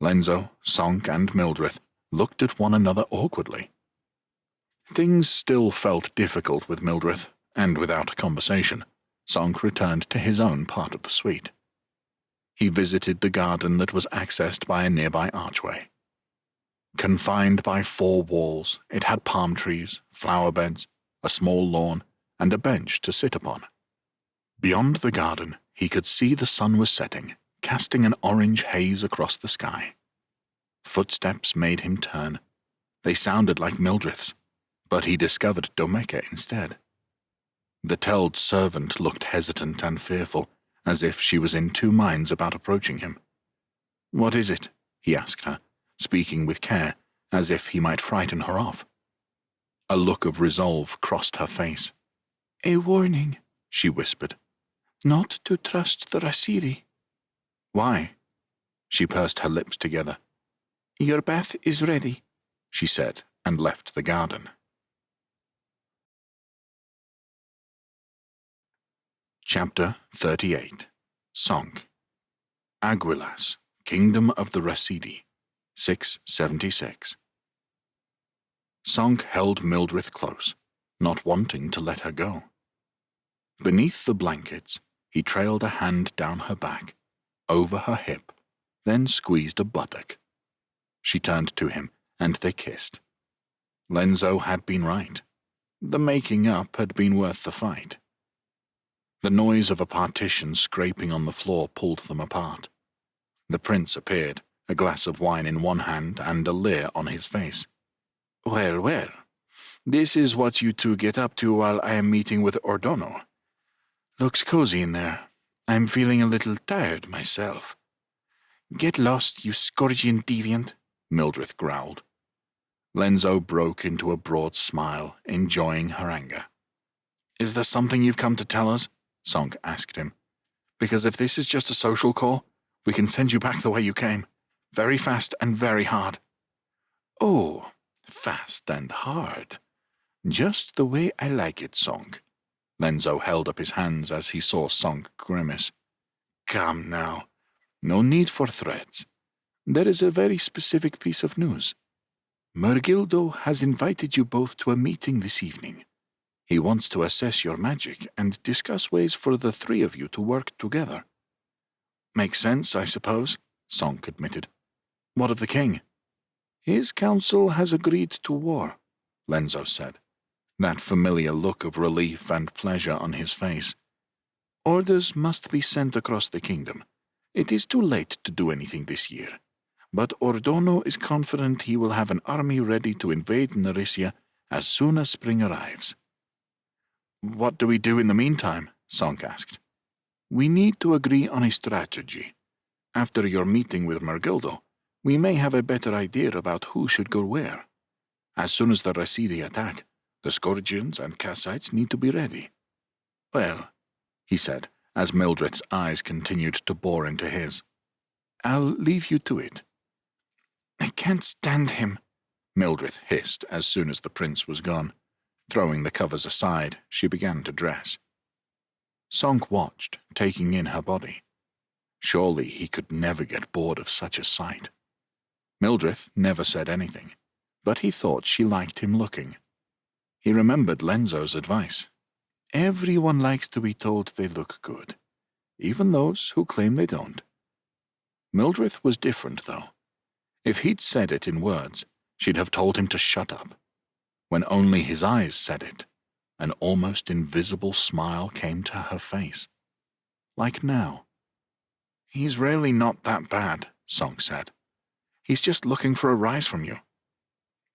Lenzo, Sonk, and Mildred looked at one another awkwardly. Things still felt difficult with Mildred, and without conversation, Sonk returned to his own part of the suite. He visited the garden that was accessed by a nearby archway. Confined by 4 walls, it had palm trees, flower beds, a small lawn, and a bench to sit upon. Beyond the garden, he could see the sun was setting, casting an orange haze across the sky. Footsteps made him turn. They sounded like Mildred's, but he discovered Domeka instead. The Teld servant looked hesitant and fearful, as if she was in 2 minds about approaching him. "What is it?" he asked her, speaking with care, as if he might frighten her off. A look of resolve crossed her face. "A warning," she whispered. "Not to trust the Rasidi." "Why?" She pursed her lips together. "Your bath is ready," she said, and left the garden. Chapter 38. Sonk. Aguilas, Kingdom of the Rasidi, 676. Sonk held Mildred close, not wanting to let her go. Beneath the blankets, he trailed a hand down her back, over her hip, then squeezed a buttock. She turned to him, and they kissed. Lenzo had been right. The making up had been worth the fight. The noise of a partition scraping on the floor pulled them apart. The prince appeared, a glass of wine in one hand and a leer on his face. "Well, well, this is what you 2 get up to while I am meeting with Ordono. Looks cozy in there. I'm feeling a little tired myself." "Get lost, you scourgian deviant," Mildred growled. Lenzo broke into a broad smile, enjoying her anger. "Is there something you've come to tell us?" Sonk asked him. "Because if this is just a social call, we can send you back the way you came. Very fast and very hard." "Oh, fast and hard. Just the way I like it, Sonk." Lenzo held up his hands as he saw Sonk grimace. "Come now. No need for threats. There is a very specific piece of news. Mergildo has invited you both to a meeting this evening. He wants to assess your magic and discuss ways for the 3 of you to work together." "Makes sense, I suppose," Sonk admitted. "What of the king?" "His council has agreed to war," Lenzo said, that familiar look of relief and pleasure on his face. "Orders must be sent across the kingdom. It is too late to do anything this year, but Ordono is confident he will have an army ready to invade Narisia as soon as spring arrives." "What do we do in the meantime?" Sonk asked. "We need to agree on a strategy. After your meeting with Mergildo, we may have a better idea about who should go where. As soon as the Rasidi attack, the Scourgians and Kassites need to be ready." "Well," he said, as Mildred's eyes continued to bore into his, "I'll leave you to it." "I can't stand him," Mildred hissed as soon as the prince was gone. Throwing the covers aside, she began to dress. Sonk watched, taking in her body. Surely he could never get bored of such a sight. Mildred never said anything, but he thought she liked him looking. He remembered Lenzo's advice. Everyone likes to be told they look good, even those who claim they don't. Mildred was different, though. If he'd said it in words, she'd have told him to shut up. When only his eyes said it, an almost invisible smile came to her face. Like now. "He's really not that bad," Song said. "He's just looking for a rise from you.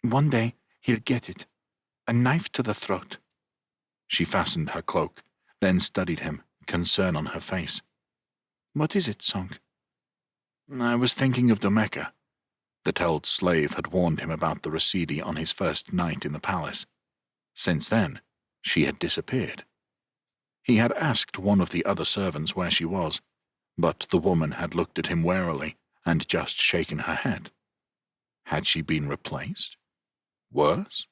One day he'll get it. A knife to the throat." She fastened her cloak, then studied him, concern on her face. "What is it, Song?" "I was thinking of Domeka." The Teld slave had warned him about the Residi on his first night in the palace. Since then, she had disappeared. He had asked one of the other servants where she was, but the woman had looked at him warily and just shaken her head. Had she been replaced? Worse?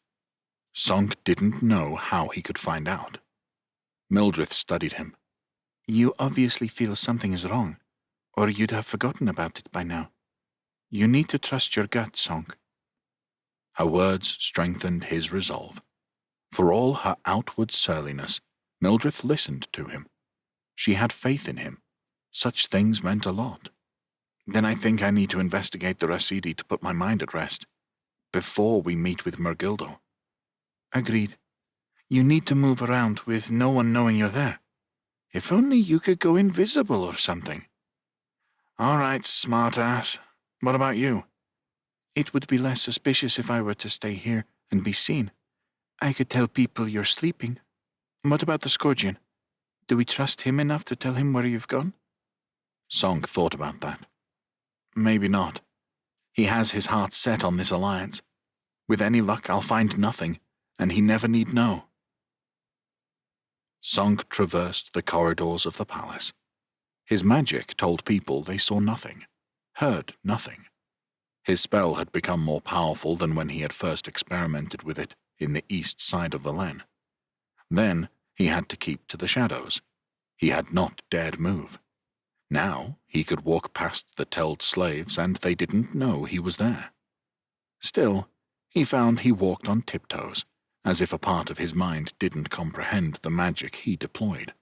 Song didn't know how he could find out. Mildred studied him. "You obviously feel something is wrong, or you'd have forgotten about it by now. You need to trust your gut, Song." Her words strengthened his resolve. For all her outward surliness, Mildred listened to him. She had faith in him. Such things meant a lot. "Then I think I need to investigate the Residi to put my mind at rest, before we meet with Mergildo." "Agreed. You need to move around with no one knowing you're there. If only you could go invisible or something." "All right, smartass. What about you?" "It would be less suspicious if I were to stay here and be seen. I could tell people you're sleeping. What about the Scourgian? Do we trust him enough to tell him where you've gone?" Song thought about that. "Maybe not. He has his heart set on this alliance. With any luck, I'll find nothing, and he never need know." Song traversed the corridors of the palace. His magic told people they saw nothing, heard nothing. His spell had become more powerful than when he had first experimented with it in the east side of Velen. Then he had to keep to the shadows. He had not dared move. Now he could walk past the Teld slaves and they didn't know he was there. Still, he found he walked on tiptoes, as if a part of his mind didn't comprehend the magic he deployed.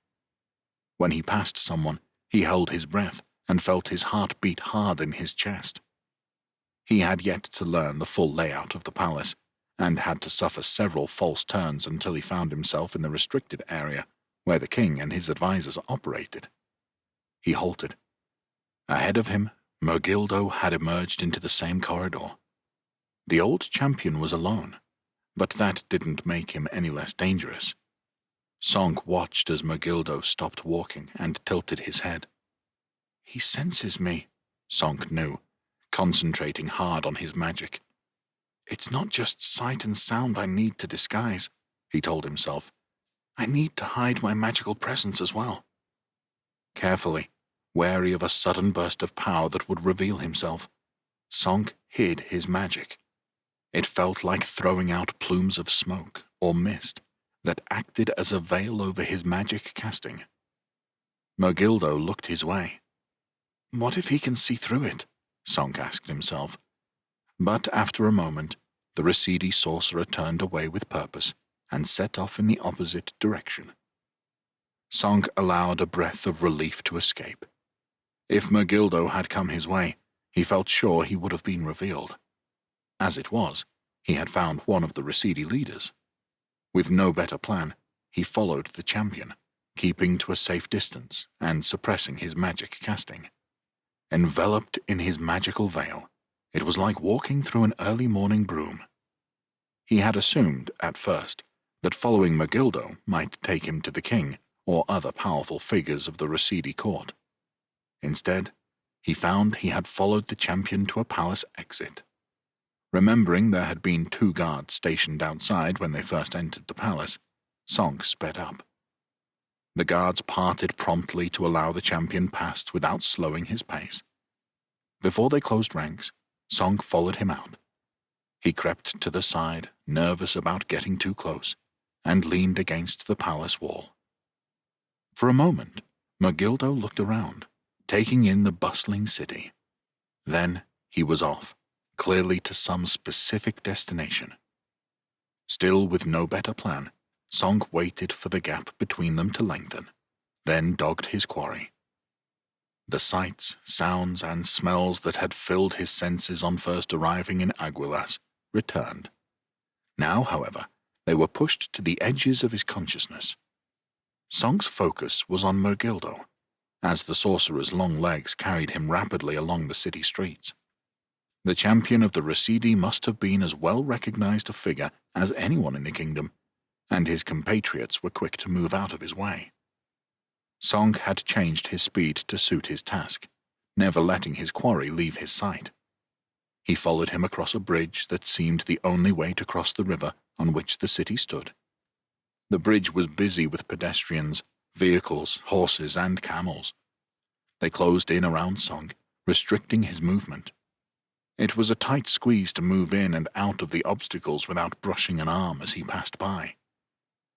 When he passed someone, he held his breath and felt his heart beat hard in his chest. He had yet to learn the full layout of the palace, and had to suffer several false turns until he found himself in the restricted area where the king and his advisors operated. He halted. Ahead of him, Mergildo had emerged into the same corridor. The old champion was alone, but that didn't make him any less dangerous. Song watched as Mergildo stopped walking and tilted his head. "He senses me," Song knew, concentrating hard on his magic. "It's not just sight and sound I need to disguise," he told himself. "I need to hide my magical presence as well." Carefully, wary of a sudden burst of power that would reveal himself, Song hid his magic. It felt like throwing out plumes of smoke or mist that acted as a veil over his magic casting. Mergildo looked his way. What if he can see through it? Song asked himself. But after a moment, the Residi sorcerer turned away with purpose and set off in the opposite direction. Song allowed a breath of relief to escape. If Mergildo had come his way, he felt sure he would have been revealed. As it was, he had found one of the Residi leaders. With no better plan, he followed the champion, keeping to a safe distance and suppressing his magic casting. Enveloped in his magical veil, it was like walking through an early morning broom. He had assumed, at first, that following Mergildo might take him to the king or other powerful figures of the Residi court. Instead, he found he had followed the champion to a palace exit. Remembering there had been 2 guards stationed outside when they first entered the palace, Song sped up. The guards parted promptly to allow the champion past without slowing his pace. Before they closed ranks, Song followed him out. He crept to the side, nervous about getting too close, and leaned against the palace wall. For a moment, Mergildo looked around, taking in the bustling city. Then he was off, clearly to some specific destination. Still with no better plan, Song waited for the gap between them to lengthen, then dogged his quarry. The sights, sounds, and smells that had filled his senses on first arriving in Aguilas returned. Now, however, they were pushed to the edges of his consciousness. Song's focus was on Mergildo, as the sorcerer's long legs carried him rapidly along the city streets. The champion of the Residi must have been as well recognized a figure as anyone in the kingdom, and his compatriots were quick to move out of his way. Song had changed his speed to suit his task, never letting his quarry leave his sight. He followed him across a bridge that seemed the only way to cross the river on which the city stood. The bridge was busy with pedestrians, vehicles, horses, and camels. They closed in around Song, restricting his movement. It was a tight squeeze to move in and out of the obstacles without brushing an arm as he passed by.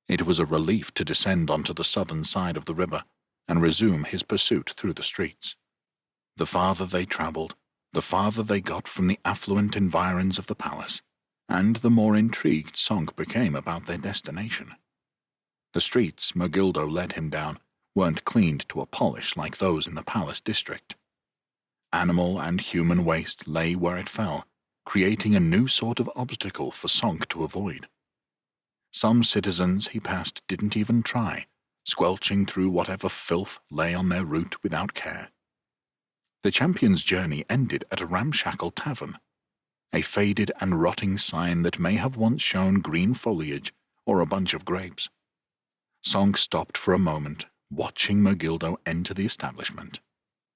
It was a relief to descend onto the southern side of the river and resume his pursuit through the streets. The farther they traveled, the farther they got from the affluent environs of the palace, and the more intrigued Song became about their destination. The streets Mergildo led him down weren't cleaned to a polish like those in the palace district. Animal and human waste lay where it fell, creating a new sort of obstacle for Song to avoid. Some citizens he passed didn't even try, squelching through whatever filth lay on their route without care. The champion's journey ended at a ramshackle tavern, a faded and rotting sign that may have once shown green foliage or a bunch of grapes. Song stopped for a moment, watching Mergildo enter the establishment.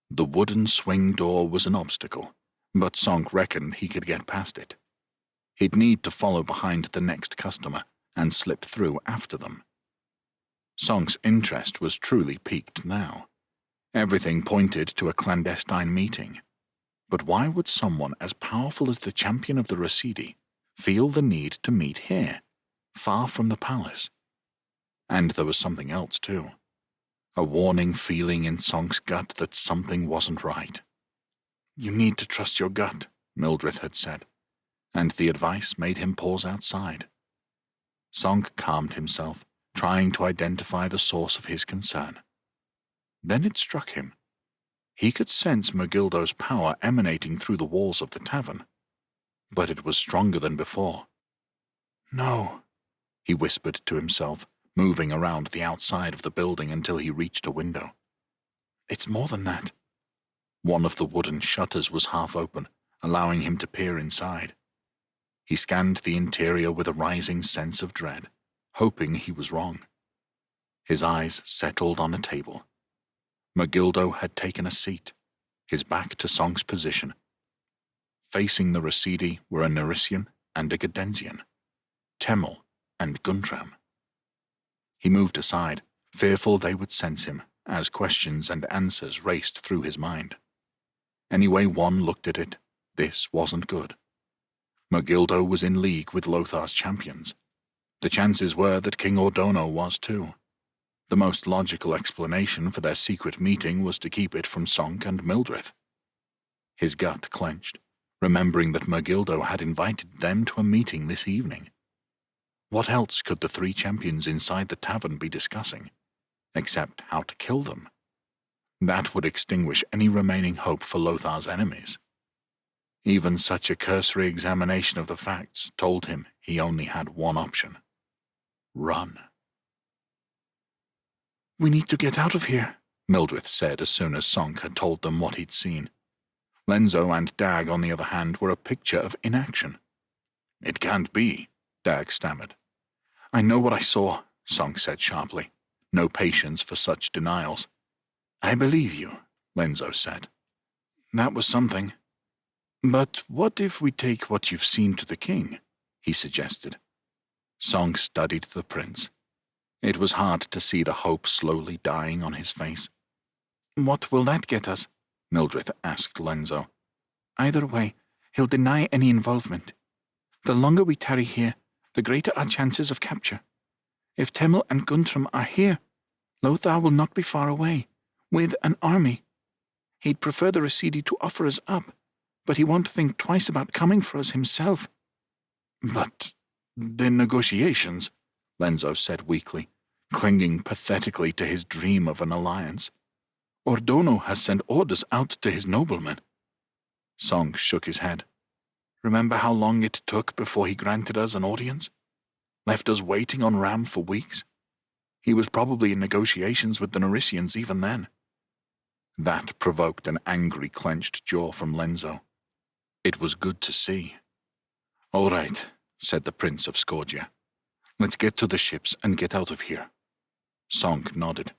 The wooden swing door was an obstacle, but Song reckoned he could get past it. He'd need to follow behind the next customer and slip through after them. Song's interest was truly piqued now. Everything pointed to a clandestine meeting. But why would someone as powerful as the champion of the Residi feel the need to meet here, far from the palace? And there was something else too. A warning feeling in Song's gut that something wasn't right. "You need to trust your gut," Mildred had said, and the advice made him pause outside. Song calmed himself, trying to identify the source of his concern. Then it struck him. He could sense Mergildo's power emanating through the walls of the tavern, but it was stronger than before. "No," he whispered to himself, moving around the outside of the building until he reached a window. "It's more than that." One of the wooden shutters was half open, allowing him to peer inside. He scanned the interior with a rising sense of dread, hoping he was wrong. His eyes settled on a table. Mergildo had taken a seat, his back to Song's position. Facing the Residi were a Nerisian and a Gadensian, Temel and Guntram. He moved aside, fearful they would sense him, as questions and answers raced through his mind. Any way one looked at it, this wasn't good. Mergildo was in league with Lothar's champions. The chances were that King Ordono was too. The most logical explanation for their secret meeting was to keep it from Song and Mildred. His gut clenched, remembering that Mergildo had invited them to a meeting this evening. What else could the three champions inside the tavern be discussing, except how to kill them? That would extinguish any remaining hope for Lothar's enemies. Even such a cursory examination of the facts told him he only had one option: run. "We need to get out of here," Mildred said as soon as Song had told them what he'd seen. Lenzo and Dag, on the other hand, were a picture of inaction. "It can't be," Dag stammered. "I know what I saw," Song said sharply, no patience for such denials. "I believe you," Lenzo said. "That was something. But what if we take what you've seen to the king?" he suggested. Song studied the prince. It was hard to see the hope slowly dying on his face. "What will that get us?" Mildred asked Lenzo. "Either way, he'll deny any involvement. The longer we tarry here, the greater our chances of capture. If Temel and Guntram are here, Lothar will not be far away, with an army. He'd prefer the Residi to offer us up, but he won't think twice about coming for us himself." "But the negotiations," Lenzo said weakly, clinging pathetically to his dream of an alliance. "Ordono has sent orders out to his noblemen." Song shook his head. "Remember how long it took before he granted us an audience? Left us waiting on Ram for weeks? He was probably in negotiations with the Naricians even then." That provoked an angry clenched jaw from Lenzo. It was good to see. "All right," said the Prince of Scorgia. "Let's get to the ships and get out of here." Song nodded.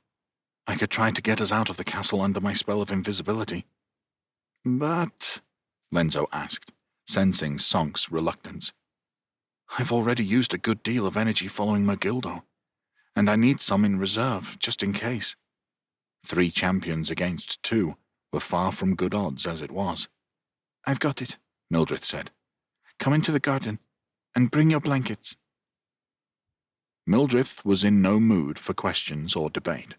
"I could try to get us out of the castle under my spell of invisibility." "But," Lenzo asked, sensing Song's reluctance, "I've already used a good deal of energy following Megildo, and I need some in reserve, just in case." 3 champions against 2 were far from good odds as it was. "I've got it," Mildred said. "Come into the garden, and bring your blankets." Mildred was in no mood for questions or debate.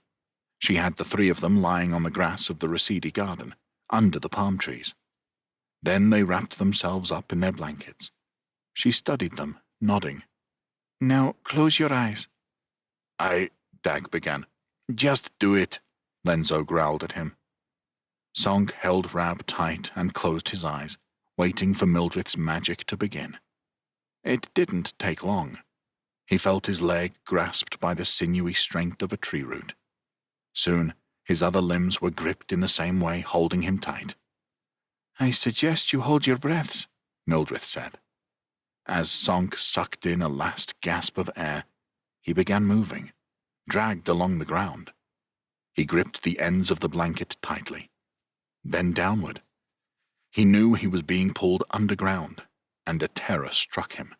She had the 3 of them lying on the grass of the Residi garden, under the palm trees. Then they wrapped themselves up in their blankets. She studied them, nodding. "Now close your eyes." Dag began. "Just do it," Lenzo growled at him. Song held Rab tight and closed his eyes, waiting for Mildred's magic to begin. It didn't take long. He felt his leg grasped by the sinewy strength of a tree root. Soon, his other limbs were gripped in the same way, holding him tight. "I suggest you hold your breaths," Mildred said. As Song sucked in a last gasp of air, he began moving, dragged along the ground. He gripped the ends of the blanket tightly, then downward. He knew he was being pulled underground, and a terror struck him,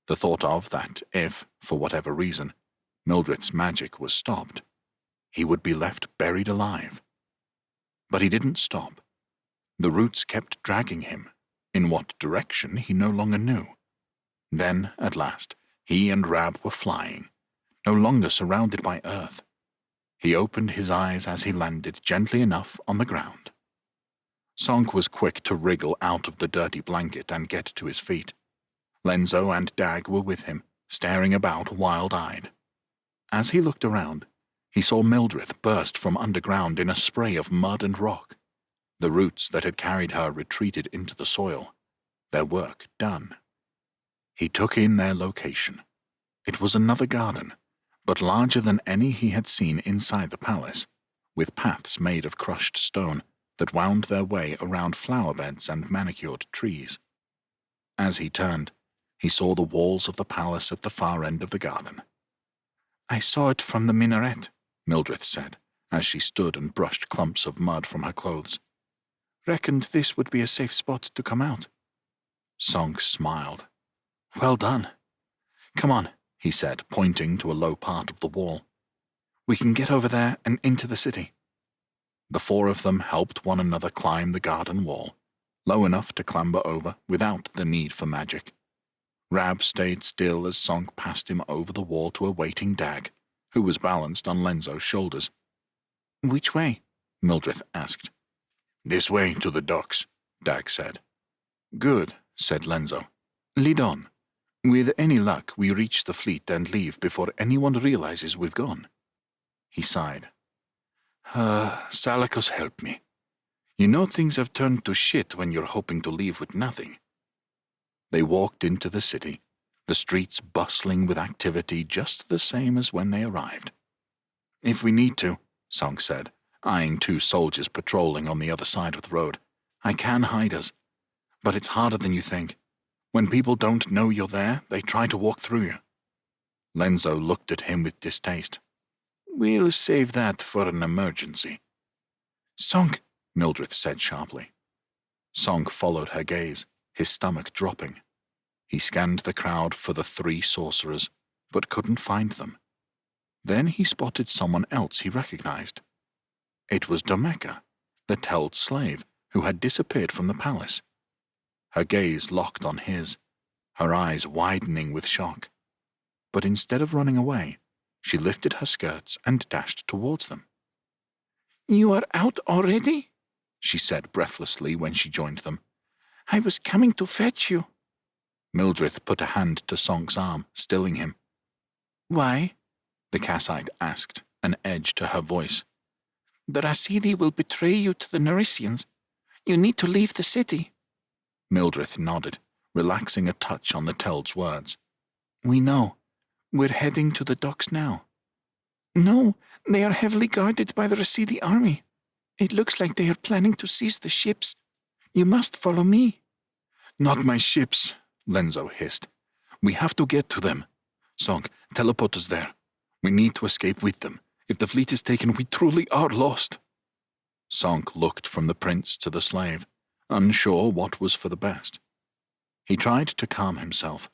the thought of that if, for whatever reason, Mildred's magic was stopped, he would be left buried alive. But he didn't stop. The roots kept dragging him, in what direction he no longer knew. Then, at last, he and Rab were flying, no longer surrounded by earth. He opened his eyes as he landed gently enough on the ground. Song was quick to wriggle out of the dirty blanket and get to his feet. Lenzo and Dag were with him, staring about wild-eyed. As he looked around, he saw Mildred burst from underground in a spray of mud and rock. The roots that had carried her retreated into the soil, their work done. He took in their location. It was another garden, but larger than any he had seen inside the palace, with paths made of crushed stone that wound their way around flower beds and manicured trees. As he turned, he saw the walls of the palace at the far end of the garden. "I saw it from the minaret," Mildred said, as she stood and brushed clumps of mud from her clothes. "Reckoned this would be a safe spot to come out." Song smiled. "Well done. Come on," he said, pointing to a low part of the wall. "We can get over there and into the city." The 4 of them helped one another climb the garden wall, low enough to clamber over without the need for magic. Rab stayed still as Song passed him over the wall to a waiting Dag, who was balanced on Lenzo's shoulders. "Which way?" Mildred asked. "This way to the docks," Dag said. "Good," said Lenzo. "Lead on. With any luck, we reach the fleet and leave before anyone realizes we've gone." He sighed. Salakos, help me. You know things have turned to shit when you're hoping to leave with nothing." They walked into the city, the streets bustling with activity just the same as when they arrived. "If we need to," Song said, eyeing 2 soldiers patrolling on the other side of the road, "I can hide us. But it's harder than you think. When people don't know you're there, they try to walk through you." Lenzo looked at him with distaste. "We'll save that for an emergency." "Song," Mildred said sharply. Song followed her gaze, his stomach dropping. He scanned the crowd for the 3 sorcerers, but couldn't find them. Then he spotted someone else he recognized. It was Domeka, the Teld slave, who had disappeared from the palace. Her gaze locked on his, her eyes widening with shock. But instead of running away, she lifted her skirts and dashed towards them. "You are out already?" she said breathlessly when she joined them. I was coming to fetch you. Mildred put a hand to Sonk's arm, stilling him. Why? The Kassite asked, an edge to her voice. The Rasidi will betray you to the Nerisians. You need to leave the city. Mildred nodded, relaxing a touch on the Teld's words. We know. We're heading to the docks now. No, they are heavily guarded by the Rasidi army. It looks like they are planning to seize the ships. You must follow me. Not my ships, Lenzo hissed. We have to get to them. Sonk, teleport us there. We need to escape with them. If the fleet is taken, we truly are lost. Sonk looked from the prince to the slave, unsure what was for the best. He tried to calm himself,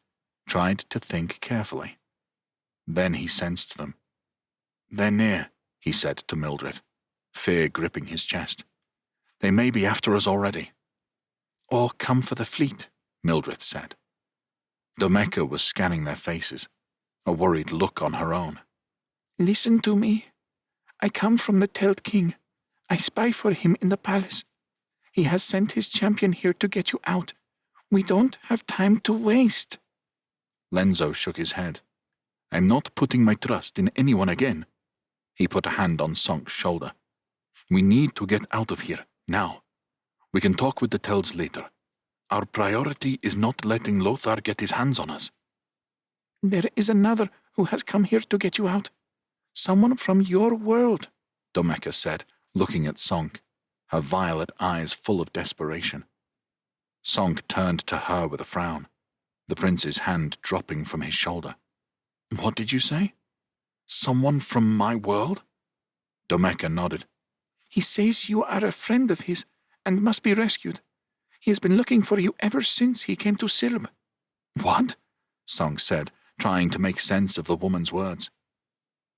tried to think carefully. Then he sensed them. They're near, he said to Mildred, fear gripping his chest. They may be after us already. Or come for the fleet, Mildred said. Domeka was scanning their faces, a worried look on her own. Listen to me. I come from the Teld King. I spy for him in the palace. He has sent his champion here to get you out. We don't have time to waste. Lenzo shook his head. I'm not putting my trust in anyone again. He put a hand on Sonk's shoulder. We need to get out of here, now. We can talk with the Telds later. Our priority is not letting Lothar get his hands on us. There is another who has come here to get you out. Someone from your world, Domeka said, looking at Sonk, her violet eyes full of desperation. Sonk turned to her with a frown, the prince's hand dropping from his shoulder. What did you say? Someone from my world? Domeka nodded. He says you are a friend of his and must be rescued. He has been looking for you ever since he came to Silb. What? Sonk said, trying to make sense of the woman's words.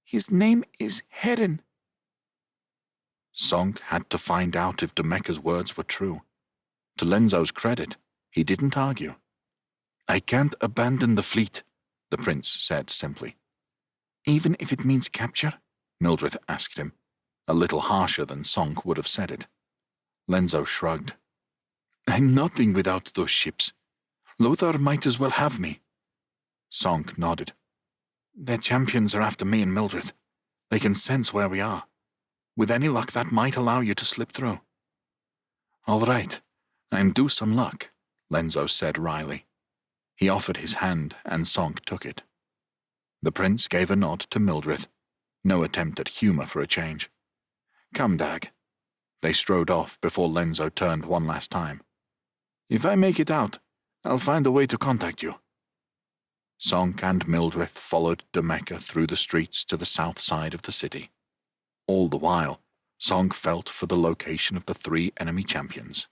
His name is Heron. Sonk had to find out if Domeka's words were true. To Lenzo's credit, he didn't argue. I can't abandon the fleet, the prince said simply. Even if it means capture? Mildred asked him, a little harsher than Sonk would have said it. Lenzo shrugged. I'm nothing without those ships. Lothar might as well have me. Sonk nodded. Their champions are after me and Mildred. They can sense where we are. With any luck, that might allow you to slip through. All right, I'm due some luck, Lenzo said wryly. He offered his hand, and Sonk took it. The prince gave a nod to Mildred. No attempt at humor for a change. Come, Dag. They strode off before Lenzo turned one last time. If I make it out, I'll find a way to contact you. Sonk and Mildred followed Domeka through the streets to the south side of the city. All the while, Sonk felt for the location of the 3 enemy champions.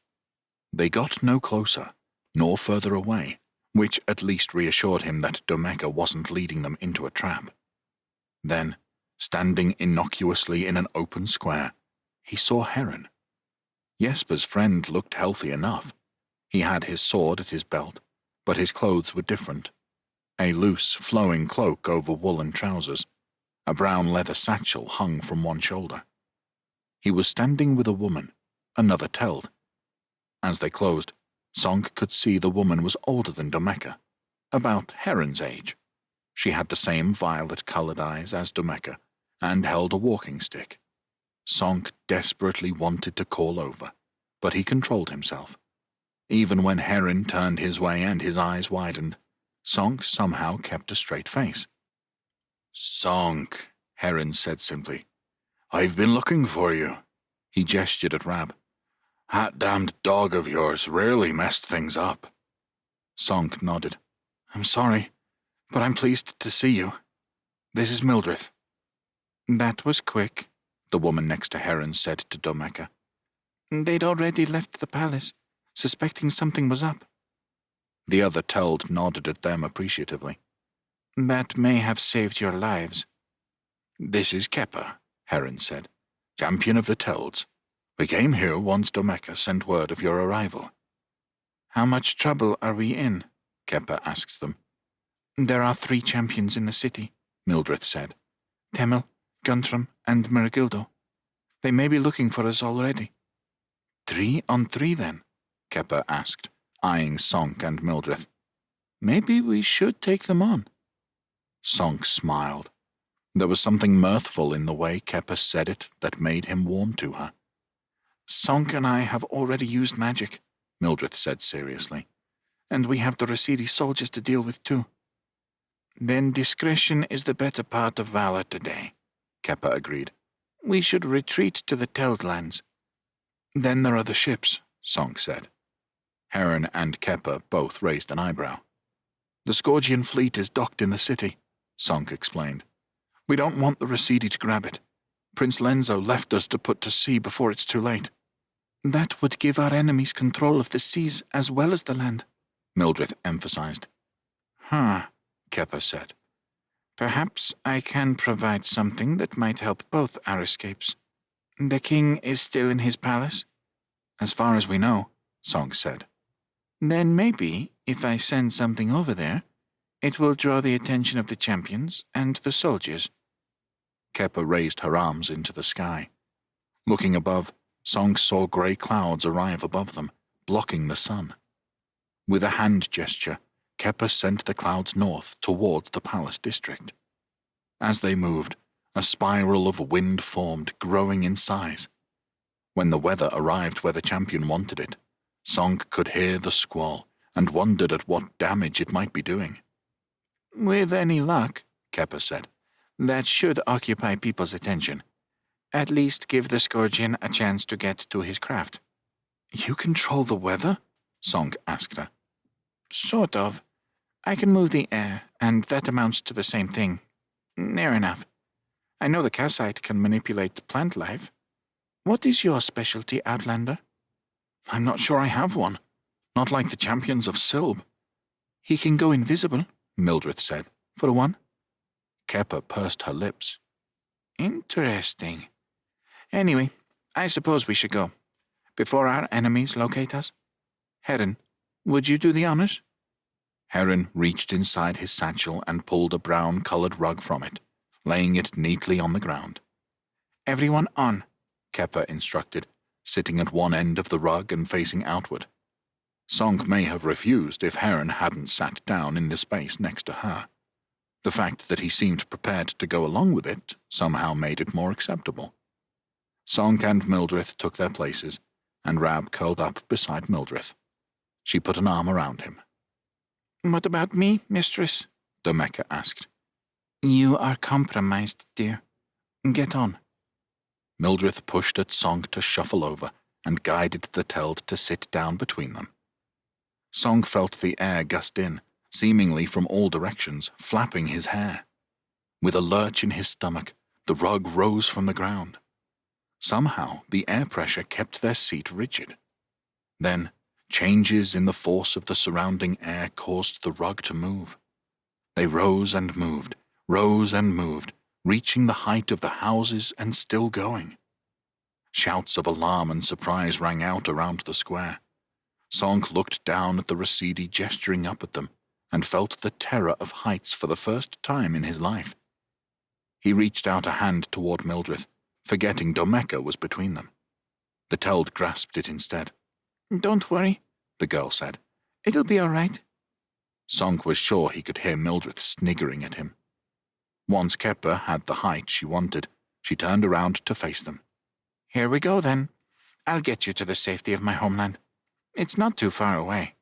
They got no closer, nor further away, which at least reassured him that Domeka wasn't leading them into a trap. Then, standing innocuously in an open square, he saw Heron. Jesper's friend looked healthy enough. He had his sword at his belt, but his clothes were different. A loose, flowing cloak over woolen trousers. A brown leather satchel hung from one shoulder. He was standing with a woman, another Teld. As they closed, Sonk could see the woman was older than Domeka, about Heron's age. She had the same violet-colored eyes as Domeka, and held a walking stick. Sonk desperately wanted to call over, but he controlled himself. Even when Heron turned his way and his eyes widened, Sonk somehow kept a straight face. Sonk, Heron said simply. I've been looking for you. He gestured at Rab. That damned dog of yours rarely messed things up. Sonk nodded. I'm sorry, but I'm pleased to see you. This is Mildred. That was quick, the woman next to Heron said to Domeka. They'd already left the palace, suspecting something was up. The other Teld nodded at them appreciatively. That may have saved your lives. This is Kepper, Heron said, champion of the Telds. We came here once Domeka sent word of your arrival. How much trouble are we in? Kepper asked them. There are 3 champions in the city, Mildred said. Temel, Guntram, and Mergildo. They may be looking for us already. 3 on 3 then? Kepper asked, eyeing Sonk and Mildred. Maybe we should take them on. Sonk smiled. There was something mirthful in the way Kepper said it that made him warm to her. Sonk and I have already used magic, Mildred said seriously. And we have the Rasidi soldiers to deal with too. Then discretion is the better part of valor today, Kepper agreed. We should retreat to the Teld lands. Then there are the ships, Sonk said. Heron and Kepper both raised an eyebrow. The Scourgian fleet is docked in the city, Sonk explained. We don't want the Rasidi to grab it. Prince Lenzo left us to put to sea before it's too late. That would give our enemies control of the seas as well as the land, Mildred emphasized. Kepper said. Perhaps I can provide something that might help both our escapes. The king is still in his palace? As far as we know, Sonk said. Then maybe, if I send something over there, it will draw the attention of the champions and the soldiers. Kepper raised her arms into the sky. Looking above, Sonk saw grey clouds arrive above them, blocking the sun. With a hand gesture, Kepper sent the clouds north towards the palace district. As they moved, a spiral of wind formed, growing in size. When the weather arrived where the champion wanted it, Sonk could hear the squall and wondered at what damage it might be doing. With any luck, Kepper said, that should occupy people's attention. At least give the Scourgian a chance to get to his craft. You control the weather? Sonk asked her. Sort of. I can move the air, and that amounts to the same thing. Near enough. I know the Kassite can manipulate plant life. What is your specialty, Outlander? I'm not sure I have one. Not like the champions of Silb. He can go invisible, Mildred said. For one. Kepper pursed her lips. Interesting. Anyway, I suppose we should go, before our enemies locate us. Heron, would you do the honors? Heron reached inside his satchel and pulled a brown-colored rug from it, laying it neatly on the ground. Everyone on, Kepper instructed, sitting at one end of the rug and facing outward. Sonk may have refused if Heron hadn't sat down in the space next to her. The fact that he seemed prepared to go along with it somehow made it more acceptable. Sonk and Mildred took their places, and Rab curled up beside Mildred. She put an arm around him. What about me, mistress? Domeka asked. You are compromised, dear. Get on. Mildred pushed at Sonk to shuffle over and guided the Teld to sit down between them. Sonk felt the air gust in, seemingly from all directions, flapping his hair. With a lurch in his stomach, the rug rose from the ground. Somehow, the air pressure kept their seat rigid. Then, changes in the force of the surrounding air caused the rug to move. They rose and moved, reaching the height of the houses and still going. Shouts of alarm and surprise rang out around the square. Sonk looked down at the Rasidi gesturing up at them and felt the terror of heights for the first time in his life. He reached out a hand toward Mildred, forgetting Domeka was between them. The Teld grasped it instead. Don't worry, the girl said. It'll be all right. Sonk was sure he could hear Mildred sniggering at him. Once Kepper had the height she wanted, she turned around to face them. Here we go, then. I'll get you to the safety of my homeland. It's not too far away.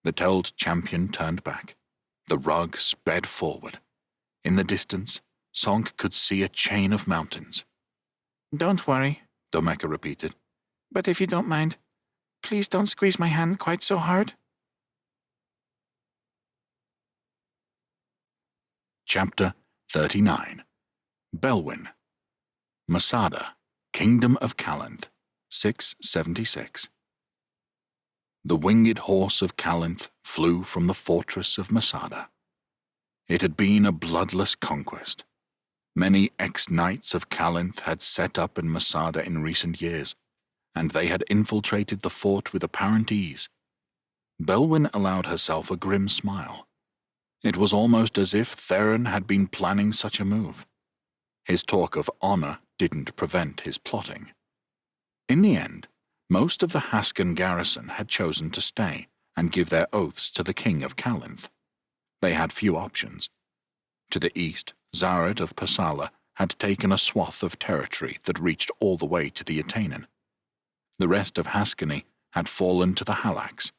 The Teld champion turned back. The rug sped forward. In the distance, Sonk could see a chain of mountains. Don't worry, Domeka repeated. But if you don't mind, please don't squeeze my hand quite so hard. Chapter 39. Belwyn. Masada, Kingdom of Calanth, 676. The winged horse of Calanth flew from the fortress of Masada. It had been a bloodless conquest. Many ex-knights of Calanth had set up in Masada in recent years, and they had infiltrated the fort with apparent ease. Belwyn allowed herself a grim smile. It was almost as if Theron had been planning such a move. His talk of honor didn't prevent his plotting. In the end, most of the Hasken garrison had chosen to stay, and give their oaths to the king of Calinth. They had few options. To the east, Zared of Passala had taken a swath of territory that reached all the way to the Atanan. The rest of Haskani had fallen to the Halax,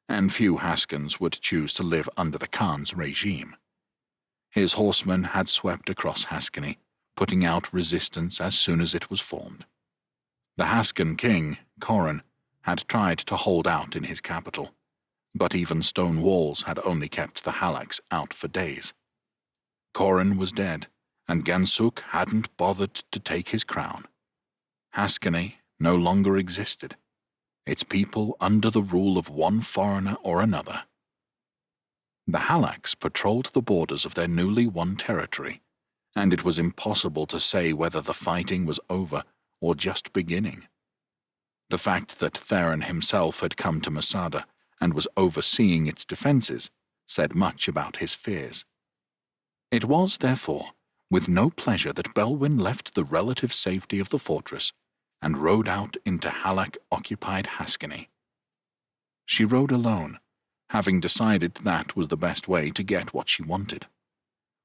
and few Haskans would choose to live under the Khan's regime. His horsemen had swept across Haskani, putting out resistance as soon as it was formed. The Haskan king, Corin, had tried to hold out in his capital, but even stone walls had only kept the Halax out for days. Corin was dead, and Gansuk hadn't bothered to take his crown. Haskani no longer existed, its people under the rule of one foreigner or another. The Halax patrolled the borders of their newly won territory, and it was impossible to say whether the fighting was over or just beginning. The fact that Theron himself had come to Masada and was overseeing its defenses said much about his fears. It was, therefore, with no pleasure that Belwyn left the relative safety of the fortress and rode out into Halak-occupied Haskani. She rode alone, having decided that was the best way to get what she wanted.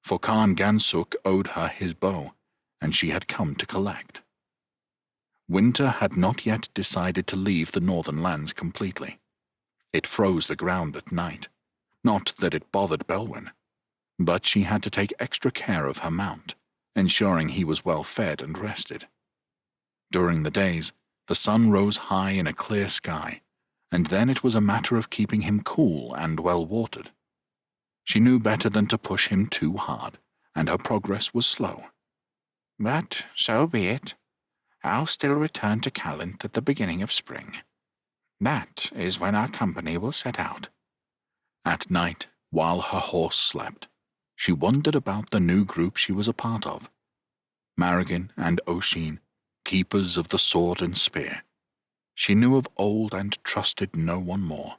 For Khan Gansuk owed her his bow, and she had come to collect. Winter had not yet decided to leave the northern lands completely. It froze the ground at night. Not that it bothered Belwyn, but she had to take extra care of her mount, ensuring he was well fed and rested. During the days, the sun rose high in a clear sky, and then it was a matter of keeping him cool and well-watered. She knew better than to push him too hard, and her progress was slow. But so be it. I'll still return to Calinth at the beginning of spring. That is when our company will set out. At night, while her horse slept, she wondered about the new group she was a part of. Marrigan and Oshin, keepers of the sword and spear. She knew of old and trusted no one more.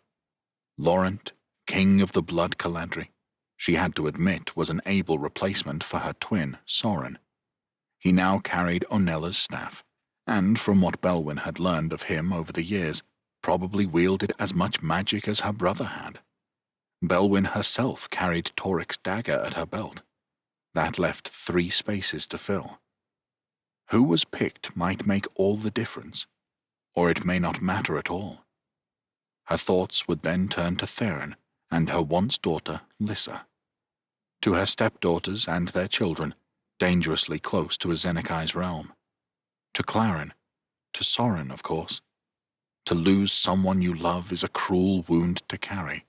Laurent, king of the blood Caladri, she had to admit was an able replacement for her twin, Soren. He now carried Onella's staff, and from what Belwyn had learned of him over the years, probably wielded as much magic as her brother had. Belwyn herself carried Toric's dagger at her belt. That left 3 spaces to fill. Who was picked might make all the difference, or it may not matter at all. Her thoughts would then turn to Theron and her once daughter, Lissa. To her stepdaughters and their children, dangerously close to Azenekai's realm. To Clarin, to Soren, of course. To lose someone you love is a cruel wound to carry,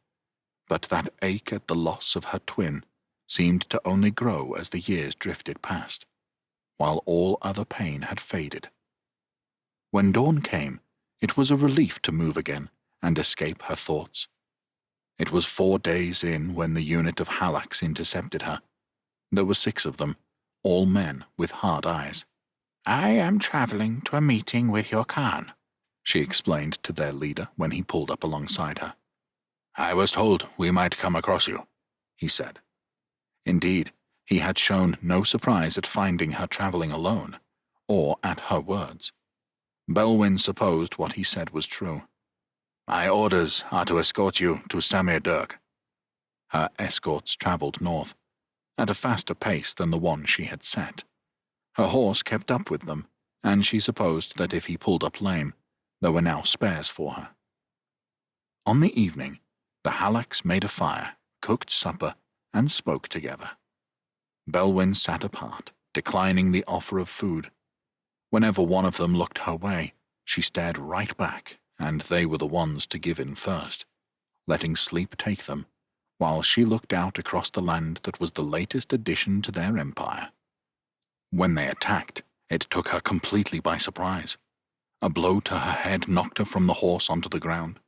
but that ache at the loss of her twin seemed to only grow as the years drifted past, while all other pain had faded. When dawn came, it was a relief to move again and escape her thoughts. It was 4 days in when the unit of Halax intercepted her. There were 6 of them, all men with hard eyes. I am traveling to a meeting with your Khan, she explained to their leader when he pulled up alongside her. I was told we might come across you, he said. Indeed, he had shown no surprise at finding her traveling alone, or at her words. Belwyn supposed what he said was true. My orders are to escort you to Samir Dirk. Her escorts traveled north, at a faster pace than the one she had set. Her horse kept up with them, and she supposed that if he pulled up lame, there were now spares for her. On the evening, the Halax made a fire, cooked supper, and spoke together. Belwyn sat apart, declining the offer of food. Whenever one of them looked her way, she stared right back, and they were the ones to give in first, letting sleep take them, while she looked out across the land that was the latest addition to their empire. When they attacked, it took her completely by surprise. A blow to her head knocked her from the horse onto the ground.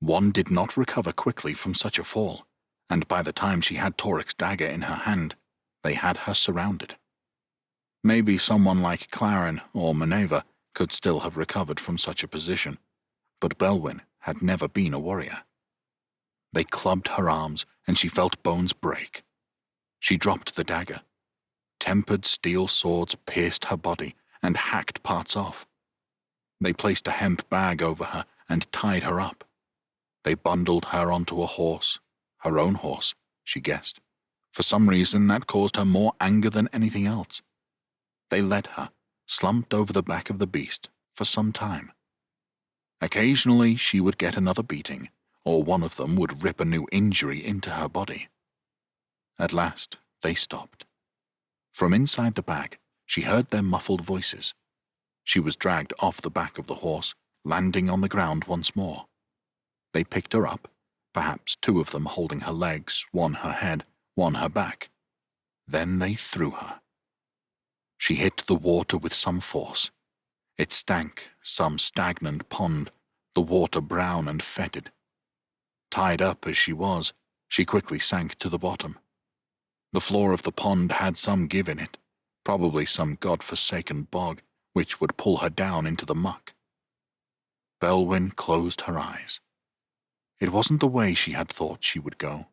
One did not recover quickly from such a fall, and by the time she had Toric's dagger in her hand, they had her surrounded. Maybe someone like Clarin or Minerva could still have recovered from such a position, but Belwyn had never been a warrior. They clubbed her arms, and she felt bones break. She dropped the dagger. Tempered steel swords pierced her body and hacked parts off. They placed a hemp bag over her and tied her up. They bundled her onto a horse, her own horse, she guessed. For some reason that caused her more anger than anything else. They led her, slumped over the back of the beast, for some time. Occasionally she would get another beating, or one of them would rip a new injury into her body. At last they stopped. From inside the bag, she heard their muffled voices. She was dragged off the back of the horse, landing on the ground once more. They picked her up, perhaps two of them holding her legs, one her head, one her back. Then they threw her. She hit the water with some force. It stank, some stagnant pond, the water brown and fetid. Tied up as she was, she quickly sank to the bottom. The floor of the pond had some give in it, probably some god-forsaken bog, which would pull her down into the muck. Belwyn closed her eyes. It wasn't the way she had thought she would go.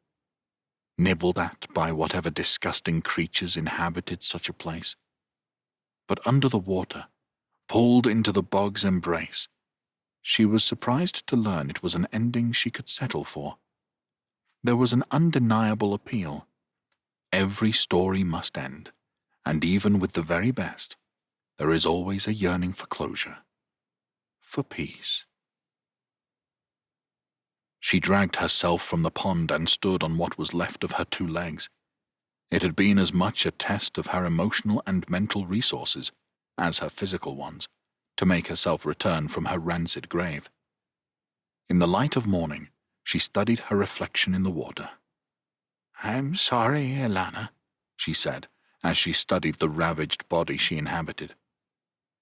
Nibbled at by whatever disgusting creatures inhabited such a place. But under the water, pulled into the bog's embrace, she was surprised to learn it was an ending she could settle for. There was an undeniable appeal. Every story must end, and even with the very best, there is always a yearning for closure, for peace. She dragged herself from the pond and stood on what was left of her two legs. It had been as much a test of her emotional and mental resources as her physical ones to make herself return from her rancid grave. In the light of morning, she studied her reflection in the water. "I'm sorry, Elana," she said, as she studied the ravaged body she inhabited.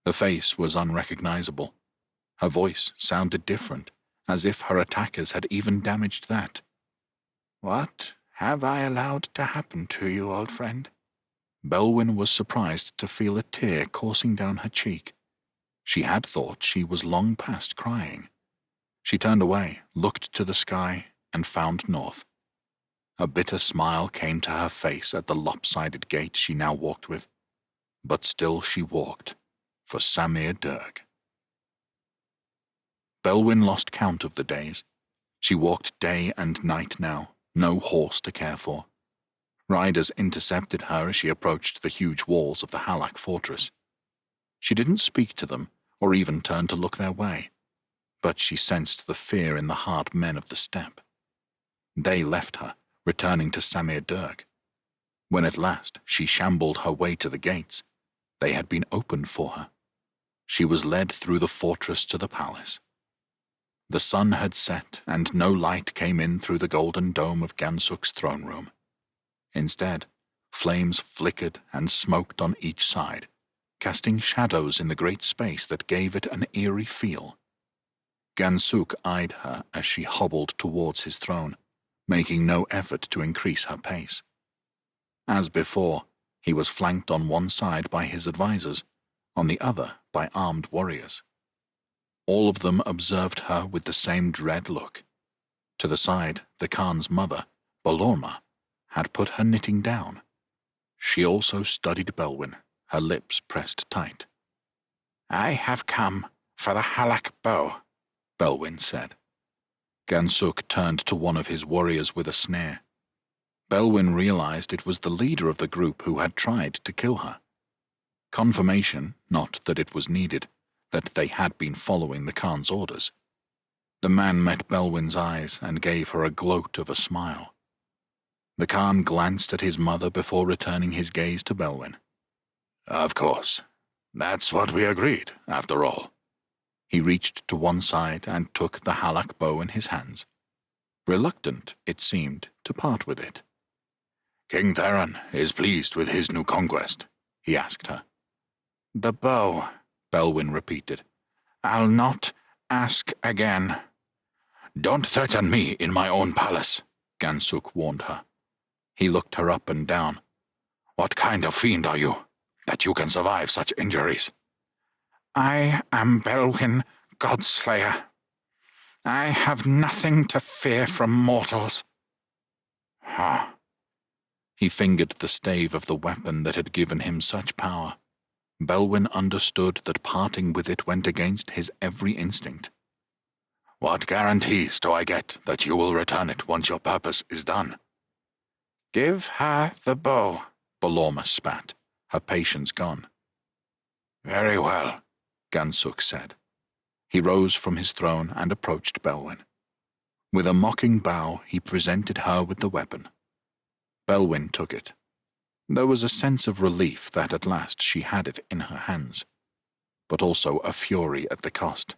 The face was unrecognizable. Her voice sounded different, as if her attackers had even damaged that. "What have I allowed to happen to you, old friend?" Belwyn was surprised to feel a tear coursing down her cheek. She had thought she was long past crying. She turned away, looked to the sky, and found north. A bitter smile came to her face at the lopsided gait she now walked with. But still she walked, for Samir Durg. Belwyn lost count of the days. She walked day and night now, no horse to care for. Riders intercepted her as she approached the huge walls of the Halak fortress. She didn't speak to them, or even turn to look their way, but she sensed the fear in the hard men of the steppe. They left her, returning to Samir Durg. When at last she shambled her way to the gates, they had been opened for her. She was led through the fortress to the palace. The sun had set, and no light came in through the golden dome of Gansuk's throne room. Instead, flames flickered and smoked on each side, casting shadows in the great space that gave it an eerie feel. Gansuk eyed her as she hobbled towards his throne, making no effort to increase her pace. As before, he was flanked on one side by his advisors, on the other by armed warriors. All of them observed her with the same dread look. To the side, the Khan's mother, Balorma, had put her knitting down. She also studied Belwyn, her lips pressed tight. "I have come for the Halak bow," Belwyn said. Gansuk turned to one of his warriors with a sneer. Belwyn realized it was the leader of the group who had tried to kill her. Confirmation, not that it was needed, that they had been following the Khan's orders. The man met Belwyn's eyes and gave her a gloat of a smile. The Khan glanced at his mother before returning his gaze to Belwyn. "Of course. That's what we agreed, after all." He reached to one side and took the Halak bow in his hands. Reluctant, it seemed, to part with it. "King Theron is pleased with his new conquest," he asked her. "The bow," Belwyn repeated. "I'll not ask again." "Don't threaten me in my own palace," Gansuk warned her. He looked her up and down. "What kind of fiend are you, that you can survive such injuries?" "I am Belwyn, Godslayer. I have nothing to fear from mortals." "Huh." He fingered the stave of the weapon that had given him such power. Belwyn understood that parting with it went against his every instinct. What guarantees do I get that you will return it once your purpose is done? Give her the bow, Balorma spat, her patience gone. Very well, Gansuk said. He rose from his throne and approached Belwyn. With a mocking bow, he presented her with the weapon. Belwyn took it. There was a sense of relief that at last she had it in her hands, but also a fury at the cost.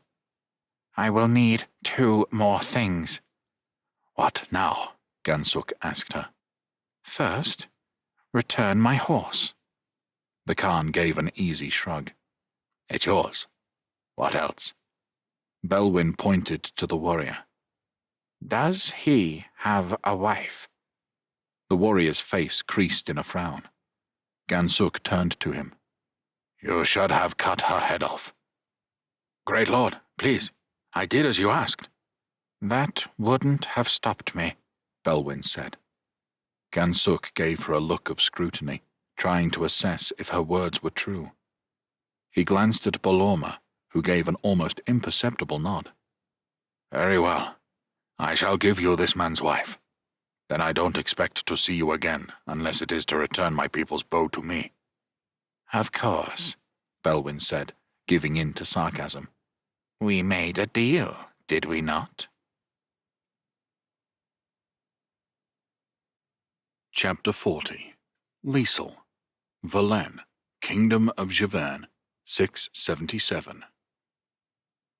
I will need 2 more things. What now? Gansuk asked her. First, return my horse. The Khan gave an easy shrug. It's yours. What else? Belwyn pointed to the warrior. Does he have a wife? The warrior's face creased in a frown. Gansuk turned to him. You should have cut her head off. Great lord, please, I did as you asked. That wouldn't have stopped me, Belwyn said. Gansuk gave her a look of scrutiny, trying to assess if her words were true. He glanced at Balorma, who gave an almost imperceptible nod. Very well. I shall give you this man's wife. Then I don't expect to see you again, unless it is to return my people's bow to me. Of course, Belwyn said, giving in to sarcasm. We made a deal, did we not? Chapter 40. Liesel, Verlaine, Kingdom of Javern, 677.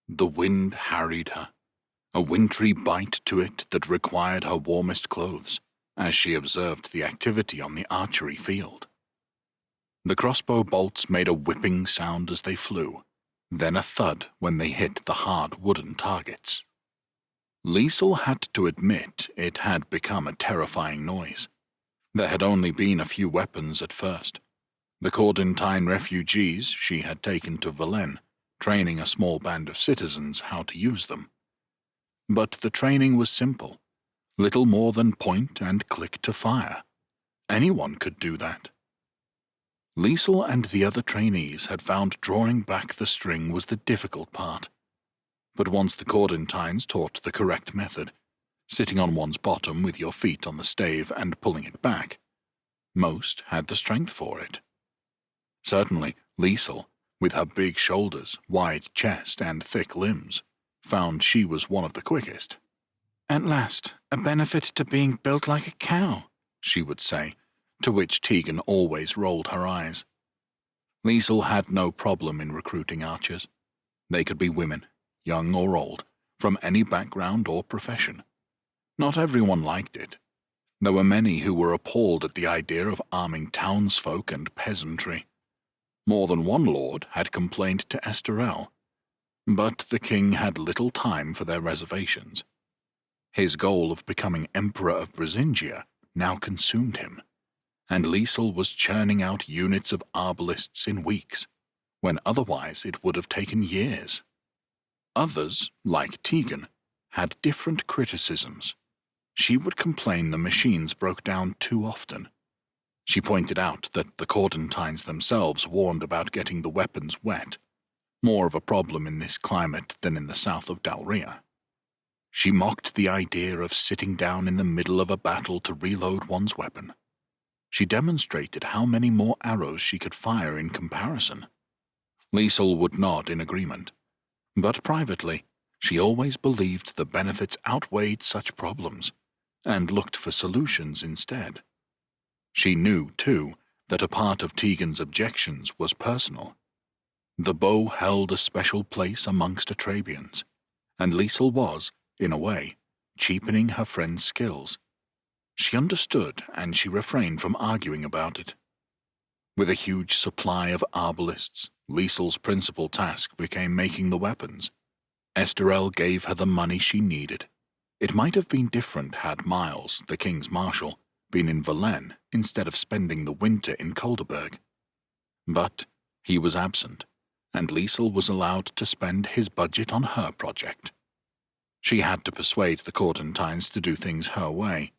The wind harried her, a wintry bite to it that required her warmest clothes, as she observed the activity on the archery field. The crossbow bolts made a whipping sound as they flew, then a thud when they hit the hard wooden targets. Liesel had to admit it had become a terrifying noise. There had only been a few weapons at first. The Cordentine refugees she had taken to Verlaine, training a small band of citizens how to use them. But the training was simple, little more than point and click to fire. Anyone could do that. Liesel and the other trainees had found drawing back the string was the difficult part. But once the Cordentines taught the correct method, sitting on one's bottom with your feet on the stave and pulling it back, most had the strength for it. Certainly, Liesel, with her big shoulders, wide chest, and thick limbs, found she was one of the quickest. At last, a benefit to being built like a cow, she would say, to which Tegan always rolled her eyes. Liesel had no problem in recruiting archers. They could be women, young or old, from any background or profession. Not everyone liked it. There were many who were appalled at the idea of arming townsfolk and peasantry. More than one lord had complained to Esterel, but the king had little time for their reservations. His goal of becoming Emperor of Brisingia now consumed him, and Liesel was churning out units of arbalists in weeks, when otherwise it would have taken years. Others, like Tegan, had different criticisms. She would complain the machines broke down too often. She pointed out that the Cordentines themselves warned about getting the weapons wet, more of a problem in this climate than in the south of Dalria. She mocked the idea of sitting down in the middle of a battle to reload one's weapon. She demonstrated how many more arrows she could fire in comparison. Liesel would nod in agreement, but privately, she always believed the benefits outweighed such problems, and looked for solutions instead. She knew, too, that a part of Tegan's objections was personal. The bow held a special place amongst Atrabians, and Liesel was, in a way, cheapening her friend's skills. She understood, and she refrained from arguing about it. With a huge supply of arbalists, Liesel's principal task became making the weapons. Esterel gave her the money she needed. It might have been different had Miles, the king's marshal, been in Verlaine instead of spending the winter in Kolderberg. But he was absent, and Liesel was allowed to spend his budget on her project. She had to persuade the Cordentines to do things her way.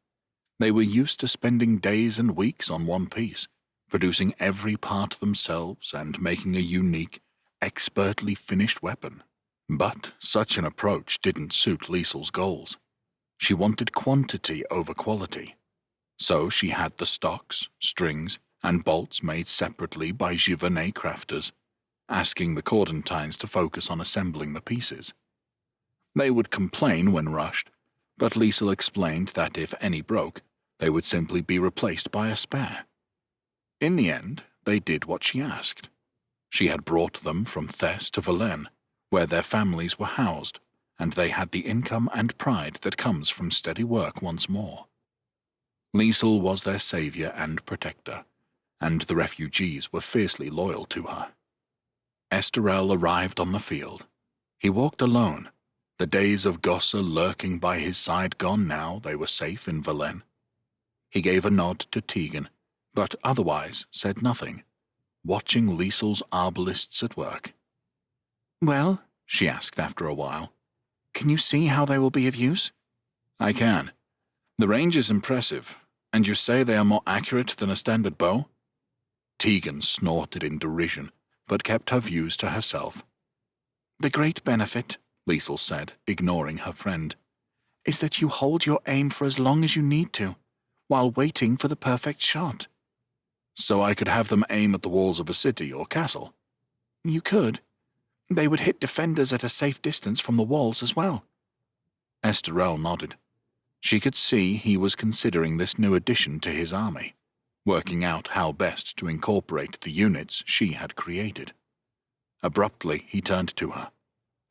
They were used to spending days and weeks on one piece, producing every part themselves and making a unique, expertly finished weapon. But such an approach didn't suit Liesl's goals. She wanted quantity over quality. So she had the stocks, strings, and bolts made separately by Givernet crafters, asking the Cordentines to focus on assembling the pieces. They would complain when rushed, but Liesl explained that if any broke, they would simply be replaced by a spare. In the end, they did what she asked. She had brought them from Thess to Verlaine, where their families were housed, and they had the income and pride that comes from steady work once more. Liesl was their savior and protector, and the refugees were fiercely loyal to her. Esterel arrived on the field. He walked alone. The days of Gosse lurking by his side gone now, they were safe in Verlaine. He gave a nod to Tegan, but otherwise said nothing, watching Liesl's arbalists at work. "Well," she asked after a while. "can you see how they will be of use?" "I can. The range is impressive, and you say they are more accurate than a standard bow?" Tegan snorted in derision, but kept her views to herself. "The great benefit," Liesl said, ignoring her friend, "is that you hold your aim for as long as you need to, while waiting for the perfect shot." "So I could have them aim at the walls of a city or castle?" "You could. They would hit defenders at a safe distance from the walls as well." Esterel nodded. She could see he was considering this new addition to his army, working out how best to incorporate the units she had created. Abruptly, he turned to her.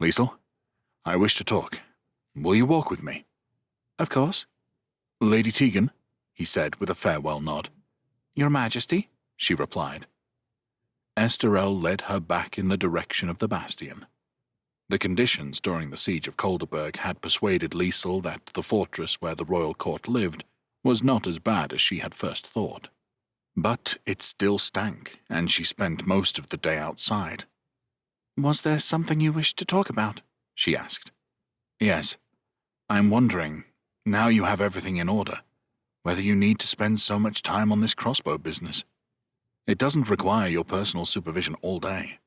"Liesl, I wish to talk. Will you walk with me?" "Of course." "Lady Tegan," he said with a farewell nod. "Your Majesty," she replied. Esterel led her back in the direction of the bastion. The conditions during the siege of Kolderberg had persuaded Liesl that the fortress where the royal court lived was not as bad as she had first thought. But it still stank, and she spent most of the day outside. "Was there something you wished to talk about?" she asked. "Yes. I'm wondering, now you have everything in order, whether you need to spend so much time on this crossbow business. It doesn't require your personal supervision all day."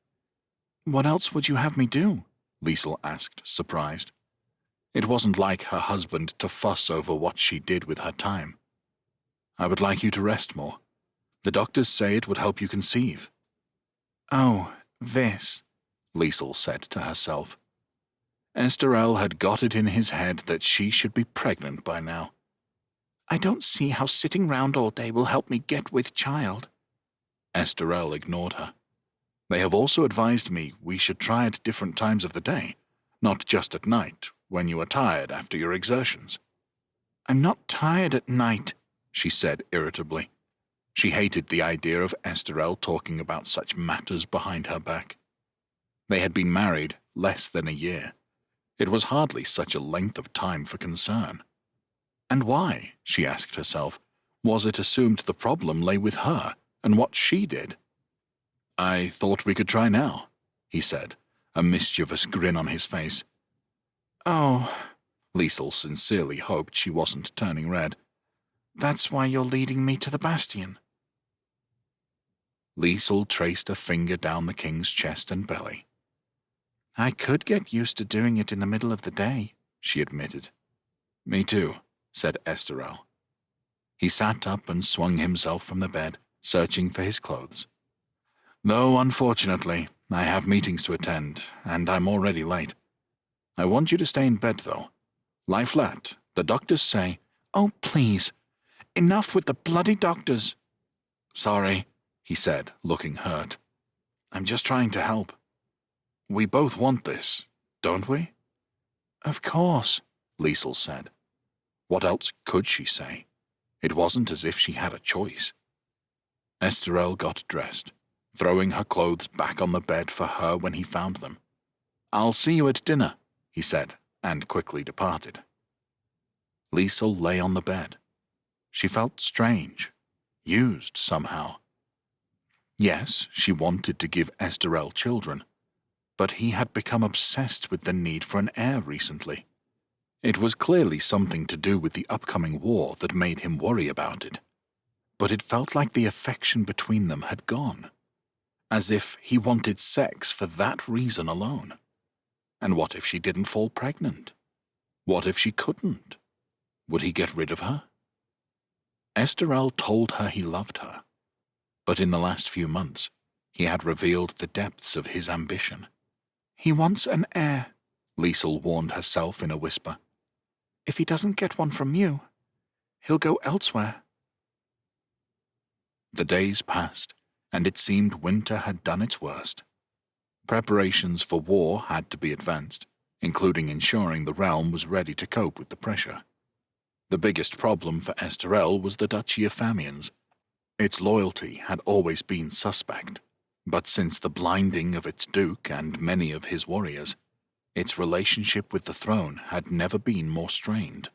"What else would you have me do?" Liesl asked, surprised. It wasn't like her husband to fuss over what she did with her time. "I would like you to rest more. The doctors say it would help you conceive." "Oh, this," Liesl said to herself. Esterel had got it in his head that she should be pregnant by now. "I don't see how sitting round all day will help me get with child." Esterel ignored her. "They have also advised me we should try at different times of the day, not just at night, when you are tired after your exertions." "I'm not tired at night," she said irritably. She hated the idea of Esterel talking about such matters behind her back. They had been married less than a year. It was hardly such a length of time for concern. And why, she asked herself, was it assumed the problem lay with her and what she did? "I thought we could try now," he said, a mischievous grin on his face. "Oh," Liesl sincerely hoped she wasn't turning red. "That's why you're leading me to the bastion." Liesl traced a finger down the king's chest and belly. "I could get used to doing it in the middle of the day," she admitted. "Me too," said Esterel. He sat up and swung himself from the bed, searching for his clothes. "Though, unfortunately, I have meetings to attend, and I'm already late. I want you to stay in bed, though. Lie flat. The doctors say—" "Oh, please. Enough with the bloody doctors." "Sorry," he said, looking hurt. "I'm just trying to help. We both want this, don't we?" "Of course," Liesl said. What else could she say? It wasn't as if she had a choice. Esterel got dressed, throwing her clothes back on the bed for her when he found them. "I'll see you at dinner," he said, and quickly departed. Liesl lay on the bed. She felt strange, used somehow. Yes, she wanted to give Esterel children, but he had become obsessed with the need for an heir recently. It was clearly something to do with the upcoming war that made him worry about it. But it felt like the affection between them had gone, as if he wanted sex for that reason alone. And what if she didn't fall pregnant? What if she couldn't? Would he get rid of her? Esterel told her he loved her, but in the last few months he had revealed the depths of his ambition. He wants an heir, Liesel warned herself in a whisper. If he doesn't get one from you, he'll go elsewhere. The days passed, and it seemed winter had done its worst. Preparations for war had to be advanced, including ensuring the realm was ready to cope with the pressure. The biggest problem for Esterel was the Duchy of Famians. Its loyalty had always been suspect, but since the blinding of its duke and many of his warriors, its relationship with the throne had never been more strained.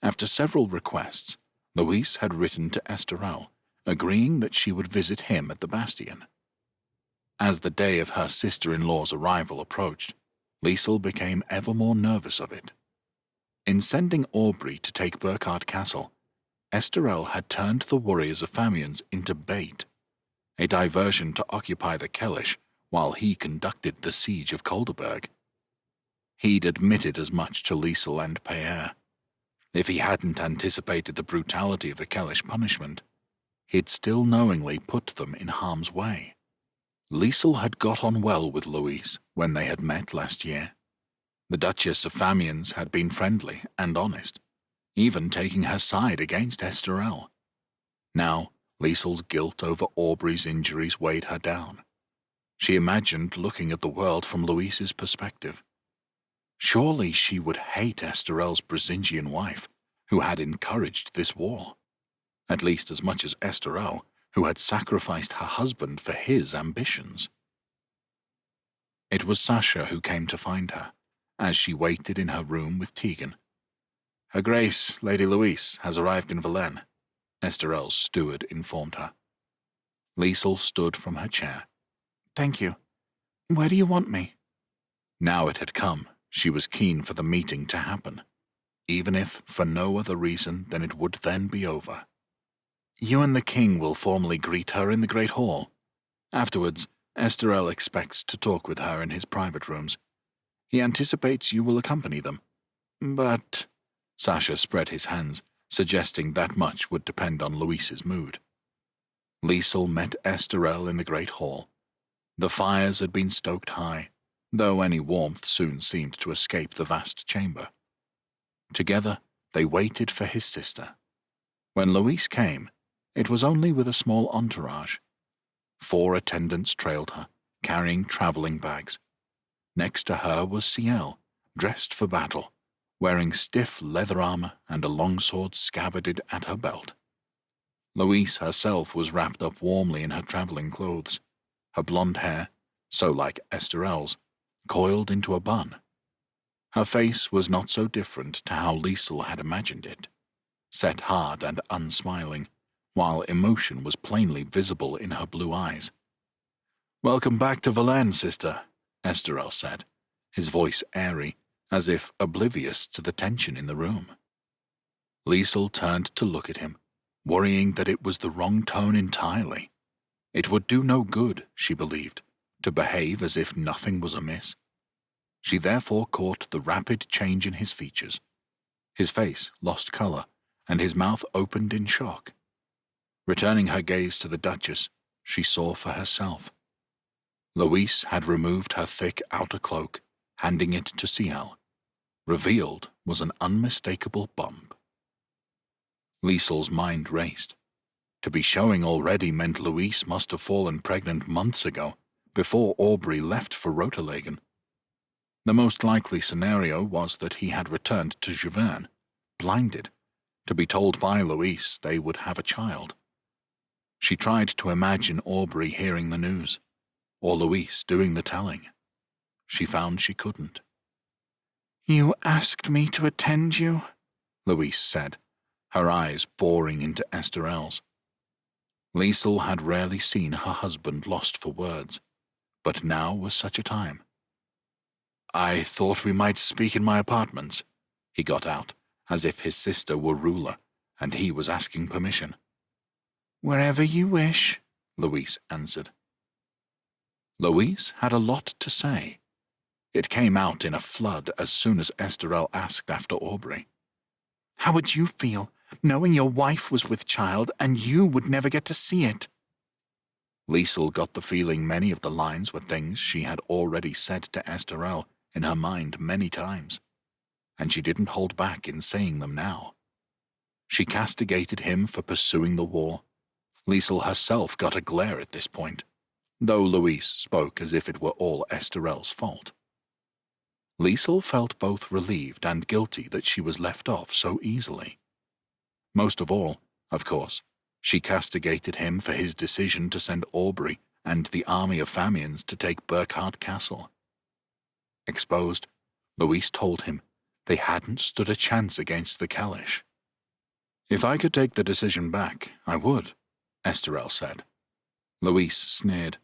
After several requests, Louise had written to Esterel, agreeing that she would visit him at the bastion. As the day of her sister-in-law's arrival approached, Liesel became ever more nervous of it. In sending Aubrey to take Burkhardt Castle, Esterel had turned the warriors of Famians into bait, a diversion to occupy the Kellish while he conducted the siege of Kolderberg. He'd admitted as much to Liesel and Peer. If he hadn't anticipated the brutality of the Kellish punishment, he'd still knowingly put them in harm's way. Liesel had got on well with Louise when they had met last year. The Duchess of Famians had been friendly and honest, even taking her side against Esterel. Now, Liesel's guilt over Aubrey's injuries weighed her down. She imagined looking at the world from Louise's perspective. Surely she would hate Esterel's Brisingian wife, who had encouraged this war, at least as much as Esterel, who had sacrificed her husband for his ambitions. It was Sasha who came to find her, as she waited in her room with Tegan. Her Grace, Lady Louise, has arrived in Valenne, Esterel's steward informed her. Liesel stood from her chair. Thank you. Where do you want me? Now it had come, she was keen for the meeting to happen, even if for no other reason than it would then be over. You and the king will formally greet her in the Great Hall. Afterwards, Esterel expects to talk with her in his private rooms. He anticipates you will accompany them. But Sasha spread his hands, suggesting that much would depend on Louise's mood. Liesel met Esterel in the Great Hall. The fires had been stoked high, though any warmth soon seemed to escape the vast chamber. Together, they waited for his sister. When Louise came, it was only with a small entourage. 4 attendants trailed her, carrying traveling bags. Next to her was Ciel, dressed for battle, wearing stiff leather armor and a longsword scabbarded at her belt. Louise herself was wrapped up warmly in her traveling clothes, her blonde hair, so like Esterel's, coiled into a bun. Her face was not so different to how Liesel had imagined it, set hard and unsmiling, while emotion was plainly visible in her blue eyes. "Welcome back to Valenne, sister," Esterel said, his voice airy, as if oblivious to the tension in the room. Liesel turned to look at him, worrying that it was the wrong tone entirely. It would do no good, she believed, to behave as if nothing was amiss. She therefore caught the rapid change in his features. His face lost color, and his mouth opened in shock. Returning her gaze to the Duchess, she saw for herself. Louise had removed her thick outer cloak, handing it to Ciel. Revealed was an unmistakable bump. Liesel's mind raced. To be showing already meant Louise must have fallen pregnant months ago, before Aubrey left for Roterlegen. The most likely scenario was that he had returned to Giverny, blinded, to be told by Louise they would have a child. She tried to imagine Aubrey hearing the news, or Louise doing the telling. She found she couldn't. "You asked me to attend you?" Louise said, her eyes boring into Esterel's. Liesel had rarely seen her husband lost for words, but now was such a time. "I thought we might speak in my apartments," he got out, as if his sister were ruler, and he was asking permission. "Wherever you wish," Louise answered. Louise had a lot to say. It came out in a flood as soon as Esterel asked after Aubrey. How would you feel, knowing your wife was with child and you would never get to see it? Liesel got the feeling many of the lines were things she had already said to Esterel in her mind many times, and she didn't hold back in saying them now. She castigated him for pursuing the war. Liesel herself got a glare at this point, though Louise spoke as if it were all Esterel's fault. Liesel felt both relieved and guilty that she was left off so easily. Most of all, of course, she castigated him for his decision to send Aubrey and the army of Famians to take Burkhardt Castle. Exposed, Louise told him they hadn't stood a chance against the Kalish. If I could take the decision back, I would, Esterel said. Louise sneered.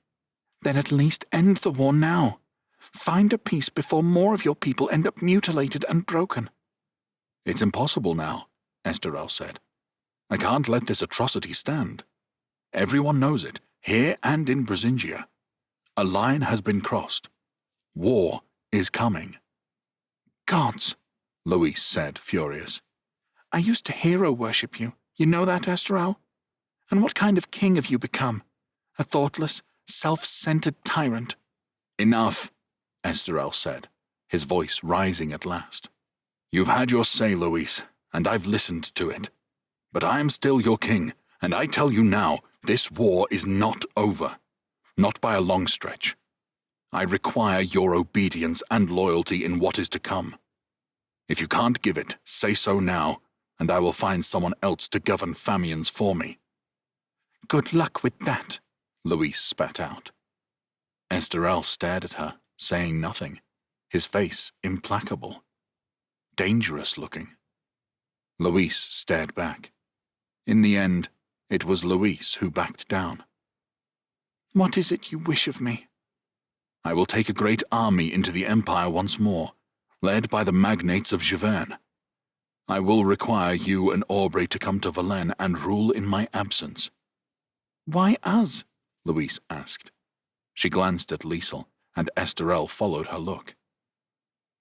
Then at least end the war now. Find a peace before more of your people end up mutilated and broken. It's impossible now, Esterel said. I can't let this atrocity stand. Everyone knows it, here and in Brisingia. A line has been crossed. War is coming. Gods, Louise said, furious. I used to hero worship you. You know that, Esterel? And what kind of king have you become? A thoughtless, self-centered tyrant. Enough, Esterel said, his voice rising at last. You've had your say, Louise, and I've listened to it. But I am still your king, and I tell you now, this war is not over. Not by a long stretch. I require your obedience and loyalty in what is to come. If you can't give it, say so now, and I will find someone else to govern Famians for me. Good luck with that, Louise spat out. Esterel stared at her, saying nothing, his face implacable. Dangerous looking. Louise stared back. In the end, it was Louise who backed down. What is it you wish of me? I will take a great army into the Empire once more, led by the magnates of Giverny. I will require you and Aubrey to come to Valenne and rule in my absence. Why us? Louise asked. She glanced at Liesel, and Esterel followed her look.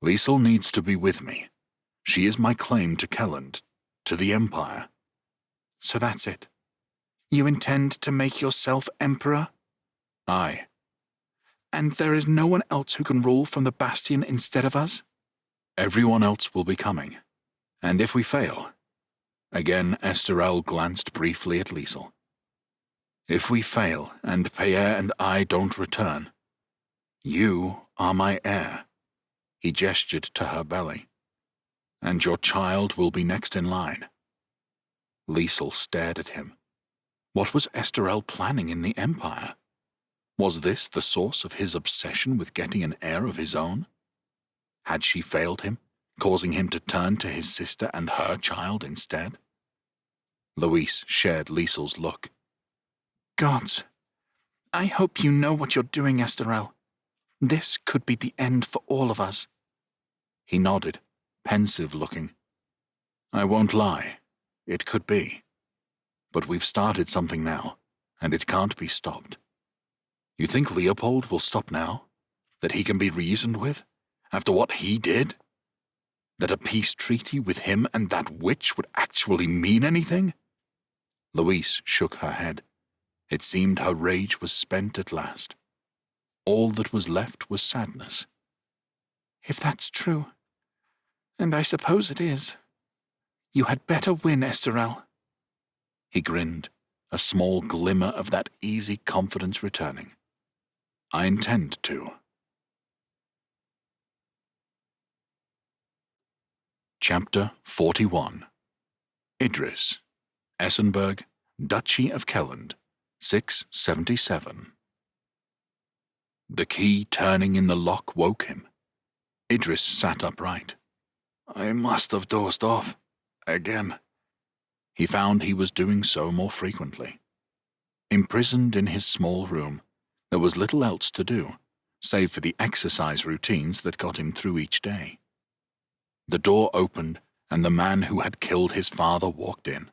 Liesel needs to be with me. She is my claim to Kelland, to the Empire. So that's it. You intend to make yourself emperor? Aye. And there is no one else who can rule from the Bastion instead of us? Everyone else will be coming. And if we fail... Again Esterel glanced briefly at Liesel. If we fail, and Pierre and I don't return, you are my heir. He gestured to her belly. And your child will be next in line. Liesel stared at him. What was Esterel planning in the Empire? Was this the source of his obsession with getting an heir of his own? Had she failed him, causing him to turn to his sister and her child instead? Louise shared Liesel's look. Gods, I hope you know what you're doing, Esterel. This could be the end for all of us. He nodded, pensive looking. I won't lie, it could be. But we've started something now, and it can't be stopped. You think Leopold will stop now? That he can be reasoned with? After what he did? That a peace treaty with him and that witch would actually mean anything? Louise shook her head. It seemed her rage was spent at last. All that was left was sadness. If that's true, and I suppose it is, you had better win, Esterel. He grinned, a small glimmer of that easy confidence returning. I intend to. Chapter 41. Idris, Essenberg, Duchy of Kelland, 677. The key turning in the lock woke him. Idris sat upright. I must have dozed off. Again. He found he was doing so more frequently. Imprisoned in his small room, there was little else to do, save for the exercise routines that got him through each day. The door opened, and the man who had killed his father walked in,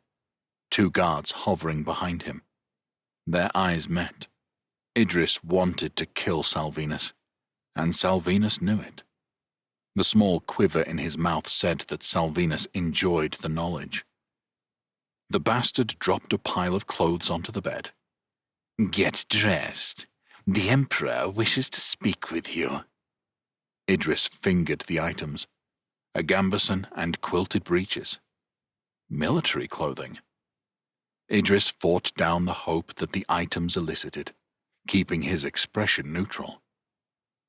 2 guards hovering behind him. Their eyes met. Idris wanted to kill Salvinus. and Salvinus knew it. The small quiver in his mouth said that Salvinus enjoyed the knowledge. The bastard dropped a pile of clothes onto the bed. "Get dressed. The Emperor wishes to speak with you." Idris fingered the items: a gambeson and quilted breeches. Military clothing. Idris fought down the hope that the items elicited, keeping his expression neutral.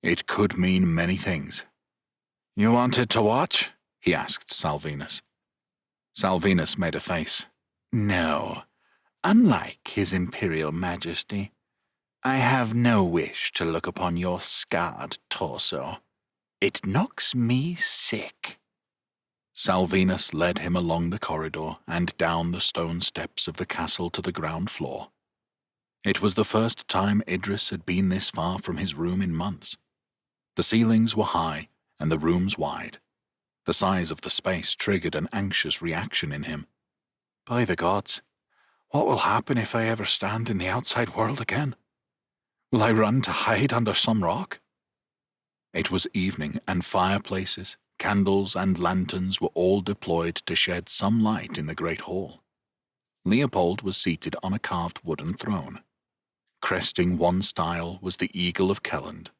It could mean many things. "You wanted to watch?" he asked Salvinus. Salvinus made a face. "No. Unlike His Imperial Majesty, I have no wish to look upon your scarred torso. It knocks me sick." Salvinus led him along the corridor and down the stone steps of the castle to the ground floor. It was the first time Idris had been this far from his room in months. The ceilings were high and the rooms wide. The size of the space triggered an anxious reaction in him. By the gods, what will happen if I ever stand in the outside world again? Will I run to hide under some rock? It was evening, and fireplaces, candles, and lanterns were all deployed to shed some light in the great hall. Leopold was seated on a carved wooden throne. Cresting one stile was the eagle of Kelland.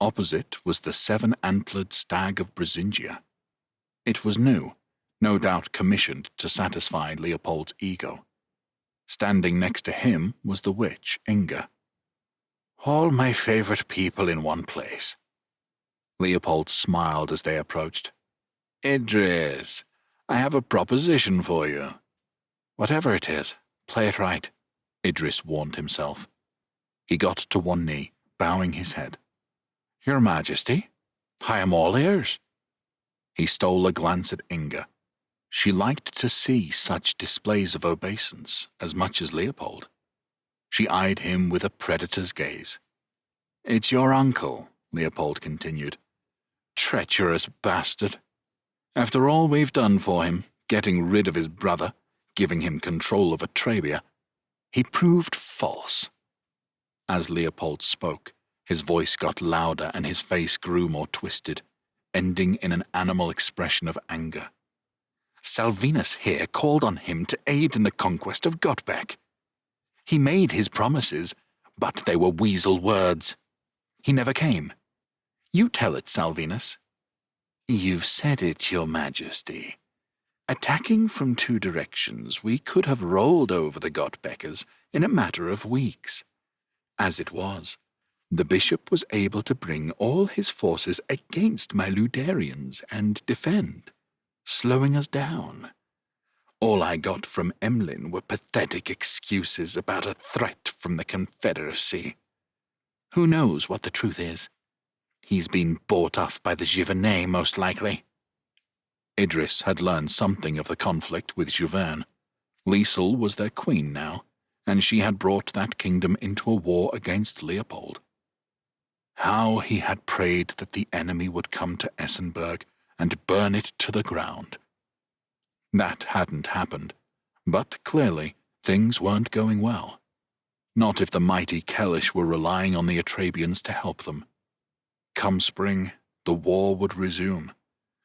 Opposite was the seven-antlered stag of Brisingia. It was new, no doubt commissioned to satisfy Leopold's ego. Standing next to him was the witch, Inga. "All my favorite people in one place." Leopold smiled as they approached. "Idris, I have a proposition for you." "Whatever it is, play it right," Idris warned himself. He got to one knee, bowing his head. "Your Majesty, I am all ears." He stole a glance at Inga. She liked to see such displays of obeisance as much as Leopold. She eyed him with a predator's gaze. "It's your uncle," Leopold continued. "Treacherous bastard. After all we've done for him, getting rid of his brother, giving him control of Atrabia, he proved false." As Leopold spoke, his voice got louder and his face grew more twisted, ending in an animal expression of anger. "Salvinus here called on him to aid in the conquest of Gotbeck. He made his promises, but they were weasel words. He never came. You tell it, Salvinus." "You've said it, Your Majesty. Attacking from two directions, we could have rolled over the Gotbeckers in a matter of weeks. As it was, the bishop was able to bring all his forces against my Ludarians and defend, slowing us down. All I got from Emlyn were pathetic excuses about a threat from the Confederacy. Who knows what the truth is? He's been bought off by the Givernet, most likely." Idris had learned something of the conflict with Jouverne. Liesel was their queen now, and she had brought that kingdom into a war against Leopold. How he had prayed that the enemy would come to Essenberg and burn it to the ground. That hadn't happened, but clearly things weren't going well. Not if the mighty Kellish were relying on the Atrabians to help them. Come spring, the war would resume,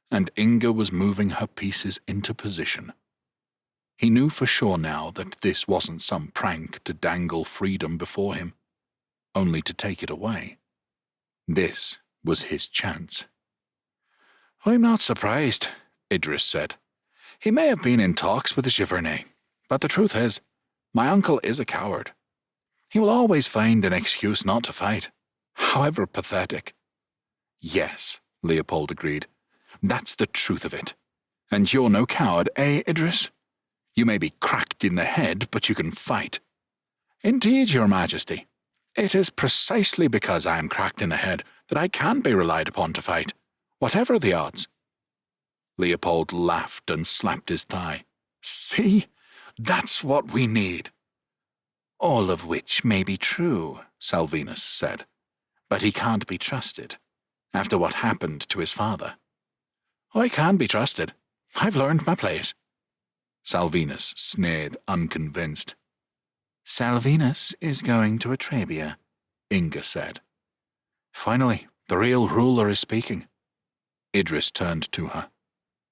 and Inga was moving her pieces into position. He knew for sure now that this wasn't some prank to dangle freedom before him, only to take it away. This was his chance. "I'm not surprised," Idris said. "He may have been in talks with the Givernet, but the truth is, my uncle is a coward. He will always find an excuse not to fight, however pathetic." "Yes," Leopold agreed. "That's the truth of it. And you're no coward, eh, Idris? You may be cracked in the head, but you can fight." "Indeed, Your Majesty. It is precisely because I am cracked in the head that I can be relied upon to fight, whatever the odds." Leopold laughed and slapped his thigh. "See? That's what we need." "All of which may be true," Salvinus said. "But he can't be trusted, after what happened to his father." "I can be trusted. I've learned my place." Salvinus sneered, unconvinced. "Salvinus is going to Atrabia," Inga said. "Finally, The real ruler is speaking. Idris turned to her.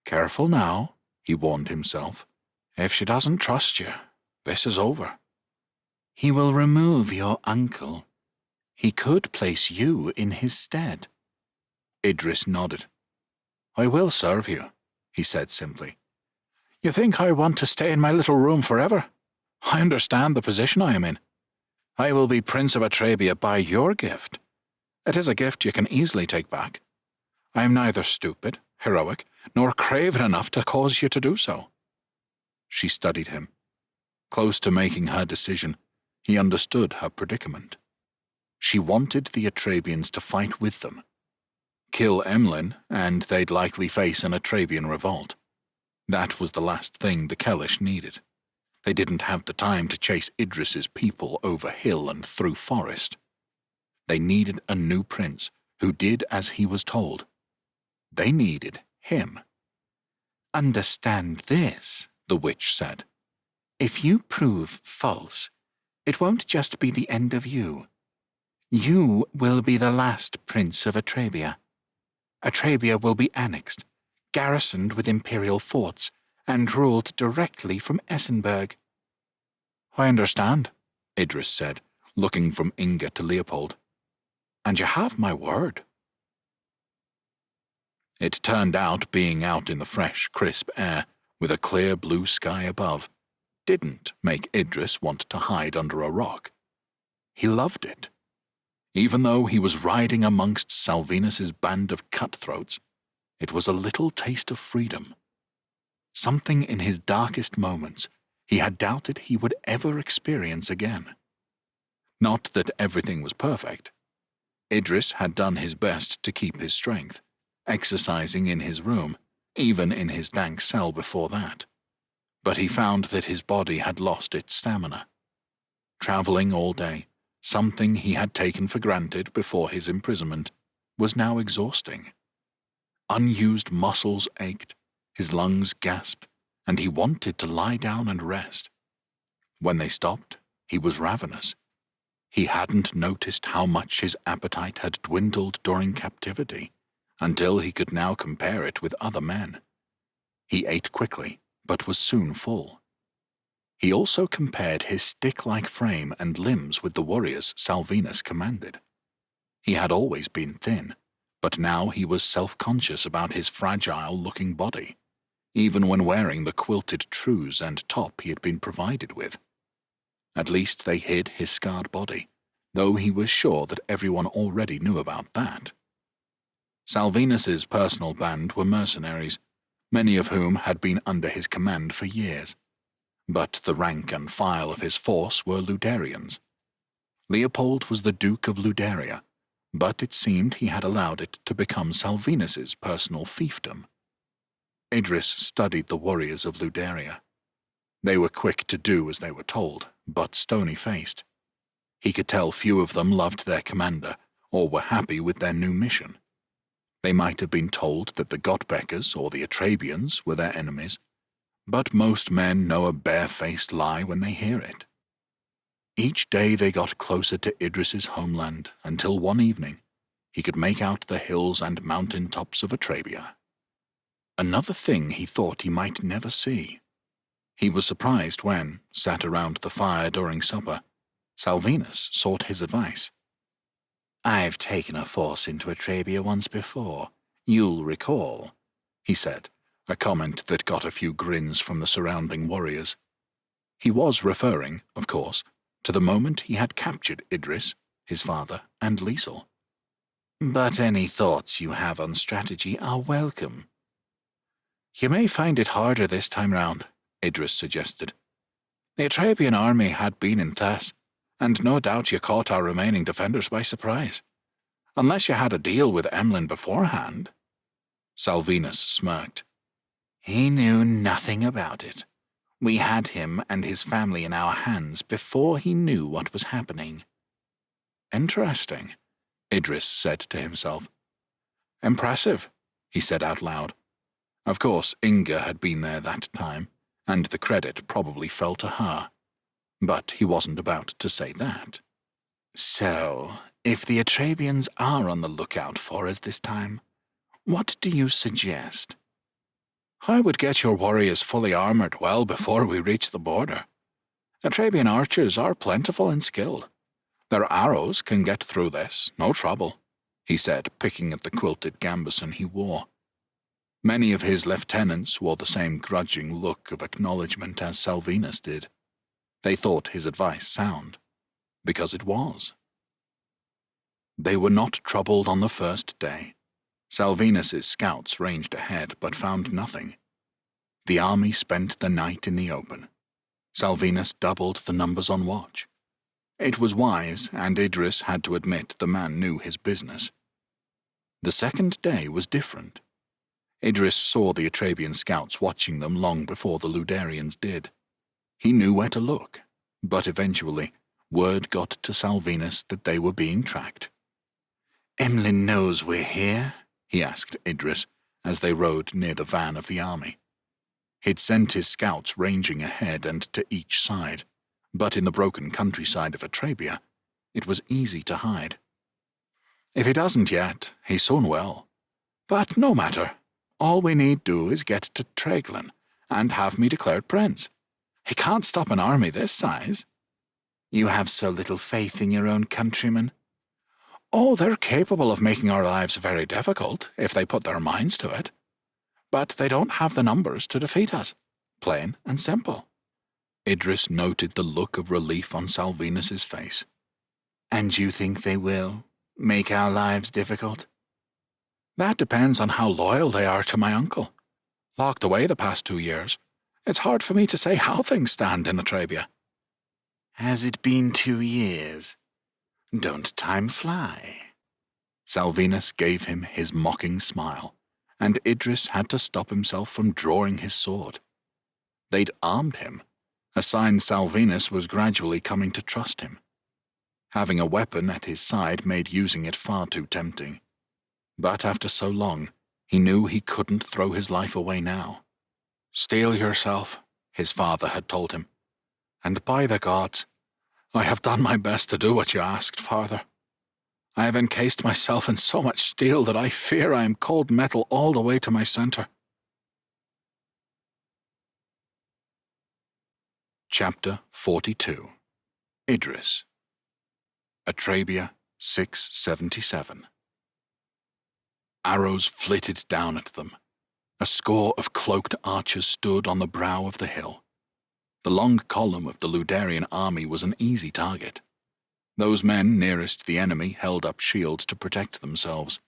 Careful now, he warned himself. If she doesn't trust you, this is over. He will remove your uncle. He could place you in his stead. Idris nodded. I will serve you, he said simply. You think I want to stay in my little room forever? I understand the position I am in. I will be Prince of Atrabia by your gift. It is a gift you can easily take back. I am neither stupid, heroic, nor craven enough to cause you to do so. She studied him. Close to making her decision, he understood her predicament. She wanted the Atrabians to fight with them. Kill Emlyn, and they'd likely face an Atrabian revolt. That was the last thing the Kellish needed. They didn't have the time to chase Idris's people over hill and through forest. They needed a new prince who did as he was told. They needed him. Understand this, the witch said. If you prove false, it won't just be the end of you. You will be the last prince of Atrabia. Atrabia will be annexed, garrisoned with imperial forts, and ruled directly from Essenberg. I understand, Idris said, looking from Inga to Leopold. And you have my word. It turned out being out in the fresh, crisp air, with a clear blue sky above, didn't make Idris want to hide under a rock. He loved it. Even though he was riding amongst Salvinus's band of cutthroats, it was a little taste of freedom. Something in his darkest moments he had doubted he would ever experience again. Not that everything was perfect. Idris had done his best to keep his strength, exercising in his room, even in his dank cell before that. But he found that his body had lost its stamina. Traveling all day, something he had taken for granted before his imprisonment, was now exhausting. Unused muscles ached, his lungs gasped, and he wanted to lie down and rest. When they stopped, he was ravenous. He hadn't noticed how much his appetite had dwindled during captivity, until he could now compare it with other men. He ate quickly, but was soon full. He also compared his stick-like frame and limbs with the warriors Salvinus commanded. He had always been thin, but now he was self-conscious about his fragile-looking body, even when wearing the quilted trews and top he had been provided with. At least they hid his scarred body, though he was sure that everyone already knew about that. Salvinus's personal band were mercenaries, many of whom had been under his command for years, but the rank and file of his force were Ludarians. Leopold was the Duke of Ludaria, but it seemed he had allowed it to become Salvinus's personal fiefdom. Idris studied the warriors of Ludaria. They were quick to do as they were told, but stony-faced. He could tell few of them loved their commander or were happy with their new mission. They might have been told that the Gottbeckers or the Atrabians were their enemies, but most men know a bare-faced lie when they hear it. Each day they got closer to Idris's homeland until one evening he could make out the hills and mountain tops of Atrabia. Another thing he thought he might never see. He was surprised when, sat around the fire during supper, Salvinus sought his advice. "I've taken a force into Atrabia once before, you'll recall," he said, a comment that got a few grins from the surrounding warriors. He was referring, of course, to the moment he had captured Idris, his father, and Liesel. "But any thoughts you have on strategy are welcome." "You may find it harder this time round," Idris suggested. "The Atrabian army had been in Thas, and no doubt you caught our remaining defenders by surprise. Unless you had a deal with Emlyn beforehand." Salvinus smirked. "He knew nothing about it. We had him and his family in our hands before he knew what was happening." "Interesting," Idris said to himself. "Impressive," he said out loud. Of course, Inga had been there that time, and the credit probably fell to her. But he wasn't about to say that. "So, If the Atrebians are on the lookout for us this time, what do you suggest? I would get your warriors fully armored well before we reach the border. Atrebian archers are plentiful and skilled. Their arrows can get through this, no trouble, he said, picking at the quilted gambeson he wore. Many of his lieutenants wore the same grudging look of acknowledgement as Salvinus did. They thought his advice sound, because it was. They were not troubled on the first day. Salvinus's scouts ranged ahead but found nothing. The army spent the night in the open. Salvinus doubled the numbers on watch. It was wise, and Idris had to admit the man knew his business. The second day was different. Idris saw the Atrebian scouts watching them long before the Ludarians did. He knew where to look, but eventually word got to Salvinus that they were being tracked. "Emlyn knows we're here?" he asked Idris as they rode near the van of the army. He'd sent his scouts ranging ahead and to each side, but in the broken countryside of Atrabia, it was easy to hide. If he doesn't yet, he soon will. But no matter. All we need do is get to Treglan and have me declared prince. He can't stop an army this size. You have so little faith in your own countrymen. Oh, they're capable of making our lives very difficult if they put their minds to it. But they don't have the numbers to defeat us. Plain and simple. Idris noted the look of relief on Salvinus's face. And you think they will make our lives difficult? That depends on how loyal they are to my uncle. Locked away the past 2 years, it's hard for me to say how things stand in Atrabia. Has it been 2 years? Don't time fly? Salvinus gave him his mocking smile, and Idris had to stop himself from drawing his sword. They'd armed him, a sign Salvinus was gradually coming to trust him. Having a weapon at his side made using it far too tempting. But after so long, he knew he couldn't throw his life away now. "Steel yourself," his father had told him. "And by the gods, I have done my best to do what you asked, father. I have encased myself in so much steel that I fear I am cold metal all the way to my center." Chapter 42. Idris. Atrabia, 677. Arrows flitted down at them. A score of cloaked archers stood on the brow of the hill. The long column of the Ludarian army was an easy target. Those men nearest the enemy held up shields to protect themselves.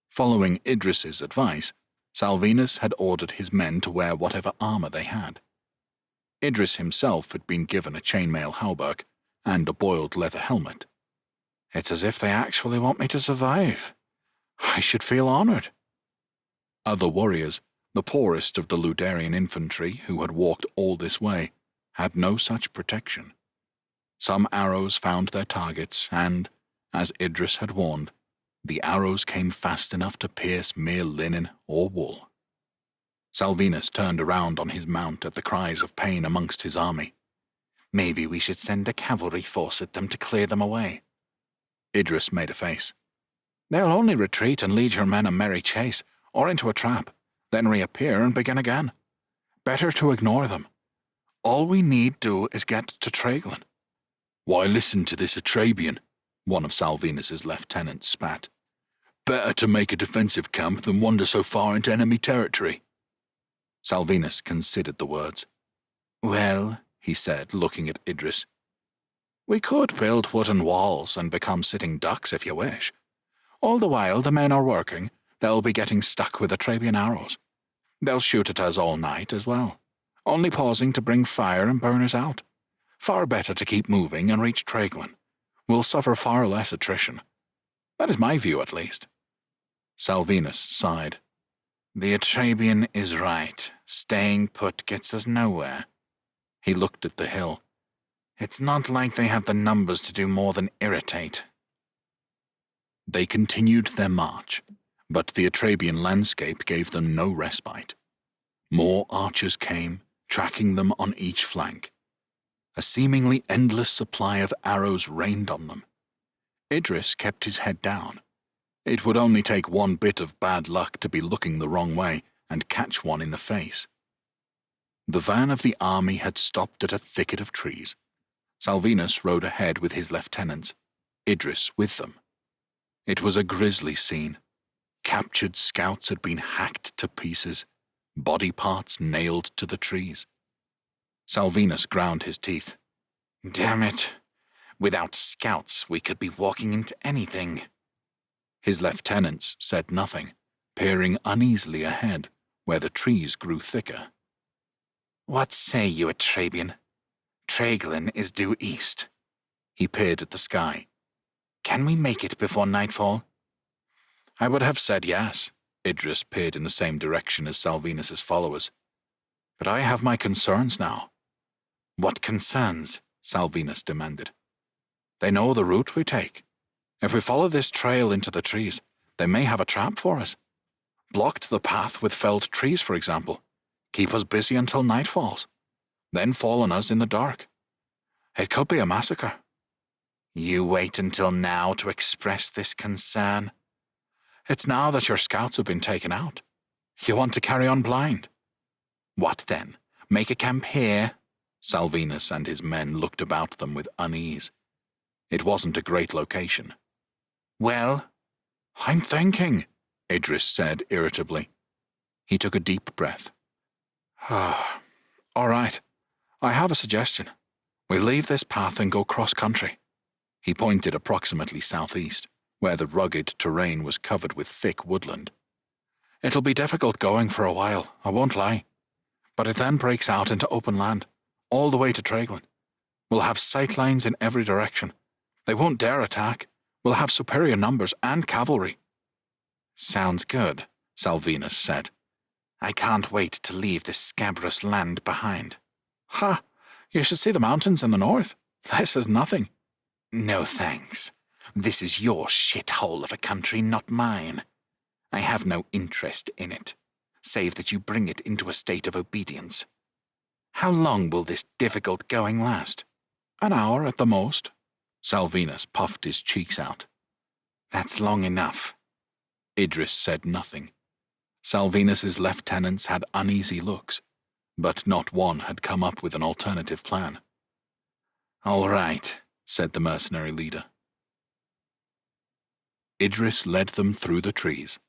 Following Idris's advice, Salvinus had ordered his men to wear whatever armor they had. Idris himself had been given a chainmail hauberk and a boiled leather helmet. It's as if they actually want me to survive. I should feel honored. Other warriors, the poorest of the Ludarian infantry who had walked all this way, had no such protection. Some arrows found their targets, and, as Idris had warned, the arrows came fast enough to pierce mere linen or wool. Salvinus turned around on his mount at the cries of pain amongst his army. "Maybe we should send a cavalry force at them to clear them away." Idris made a face. "They'll only retreat and lead your men a merry chase, or into a trap, then reappear and begin again. Better to ignore them. All we need do is get to Treglan." "Why listen to this Atrabian?" one of Salvinus's lieutenants spat. "Better to make a defensive camp than wander so far into enemy territory." Salvinus considered the words. "Well," he said, looking at Idris, "we could build wooden walls and become sitting ducks if you wish. All the while the men are working, they'll be getting stuck with Atrabian arrows. They'll shoot at us all night as well, only pausing to bring fire and burn us out. Far better to keep moving and reach Treglan. We'll suffer far less attrition. That is my view, at least." Salvinus sighed. "The Atrabian is right. Staying put gets us nowhere." He looked at the hill. "It's not like they have the numbers to do more than irritate." They continued their march, but the Atrabian landscape gave them no respite. More archers came, tracking them on each flank. A seemingly endless supply of arrows rained on them. Idris kept his head down. It would only take one bit of bad luck to be looking the wrong way and catch one in the face. The van of the army had stopped at a thicket of trees. Salvinus rode ahead with his lieutenants, Idris with them. It was a grisly scene. Captured scouts had been hacked to pieces, body parts nailed to the trees. Salvinus ground his teeth. Damn it. Without scouts, we could be walking into anything. His lieutenants said nothing, peering uneasily ahead, where the trees grew thicker. What say you, Atrabian? Traeglin is due east. He peered at the sky. Can we make it before nightfall? I would have said yes. Idris peered in the same direction as Salvinus's followers. But I have my concerns now. What concerns? Salvinus demanded. They know the route we take. If we follow this trail into the trees, they may have a trap for us. Blocked the path with felled trees, for example. Keep us busy until night falls. Then fall on us in the dark. It could be a massacre. You wait until now to express this concern. It's now that your scouts have been taken out. You want to carry on blind. What then? Make a camp here? Salvinus and his men looked about them with unease. It wasn't a great location. Well, I'm thinking, Idris said irritably. He took a deep breath. All right, I have a suggestion. We leave this path and go cross-country. He pointed approximately southeast, where the rugged terrain was covered with thick woodland. It'll be difficult going for a while, I won't lie. But it then breaks out into open land, all the way to Traeglin. We'll have sightlines in every direction. They won't dare attack. We'll have superior numbers and cavalry. Sounds good, Salvinus said. I can't wait to leave this scabrous land behind. Ha! You should see the mountains in the north. This is nothing. No thanks. This is your shithole of a country, not mine. I have no interest in it, save that you bring it into a state of obedience. How long will this difficult going last? An hour at the most. Salvinus puffed his cheeks out. That's long enough. Idris said nothing. Salvinus's lieutenants had uneasy looks, but not one had come up with an alternative plan. All right, said the mercenary leader. Idris led them through the trees,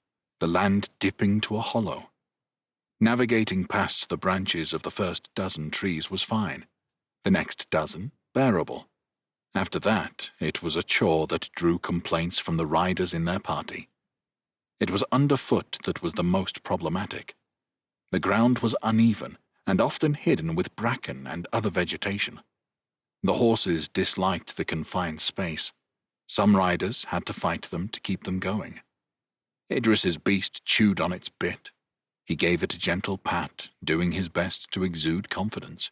the land dipping to a hollow. Navigating past the branches of the first dozen trees was fine, the next dozen bearable. After that, it was a chore that drew complaints from the riders in their party. It was underfoot that was the most problematic. The ground was uneven and often hidden with bracken and other vegetation. The horses disliked the confined space. Some riders had to fight them to keep them going. Idris's beast chewed on its bit. He gave it a gentle pat, doing his best to exude confidence.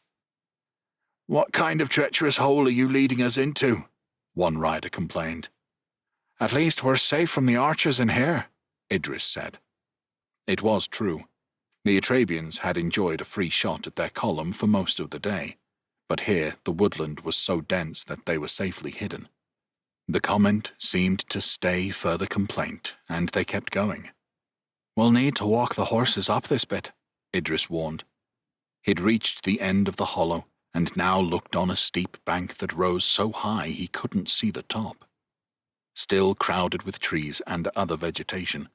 "What kind of treacherous hole are you leading us into?" one rider complained. "At least we're safe from the archers in here," Idris said. It was true. The Atrabians had enjoyed a free shot at their column for most of the day, but here the woodland was so dense that they were safely hidden. The comment seemed to stay further complaint, and they kept going. "We'll need to walk the horses up this bit," Idris warned. He'd reached the end of the hollow, and now looked on a steep bank that rose so high he couldn't see the top. Still crowded with trees and other vegetation,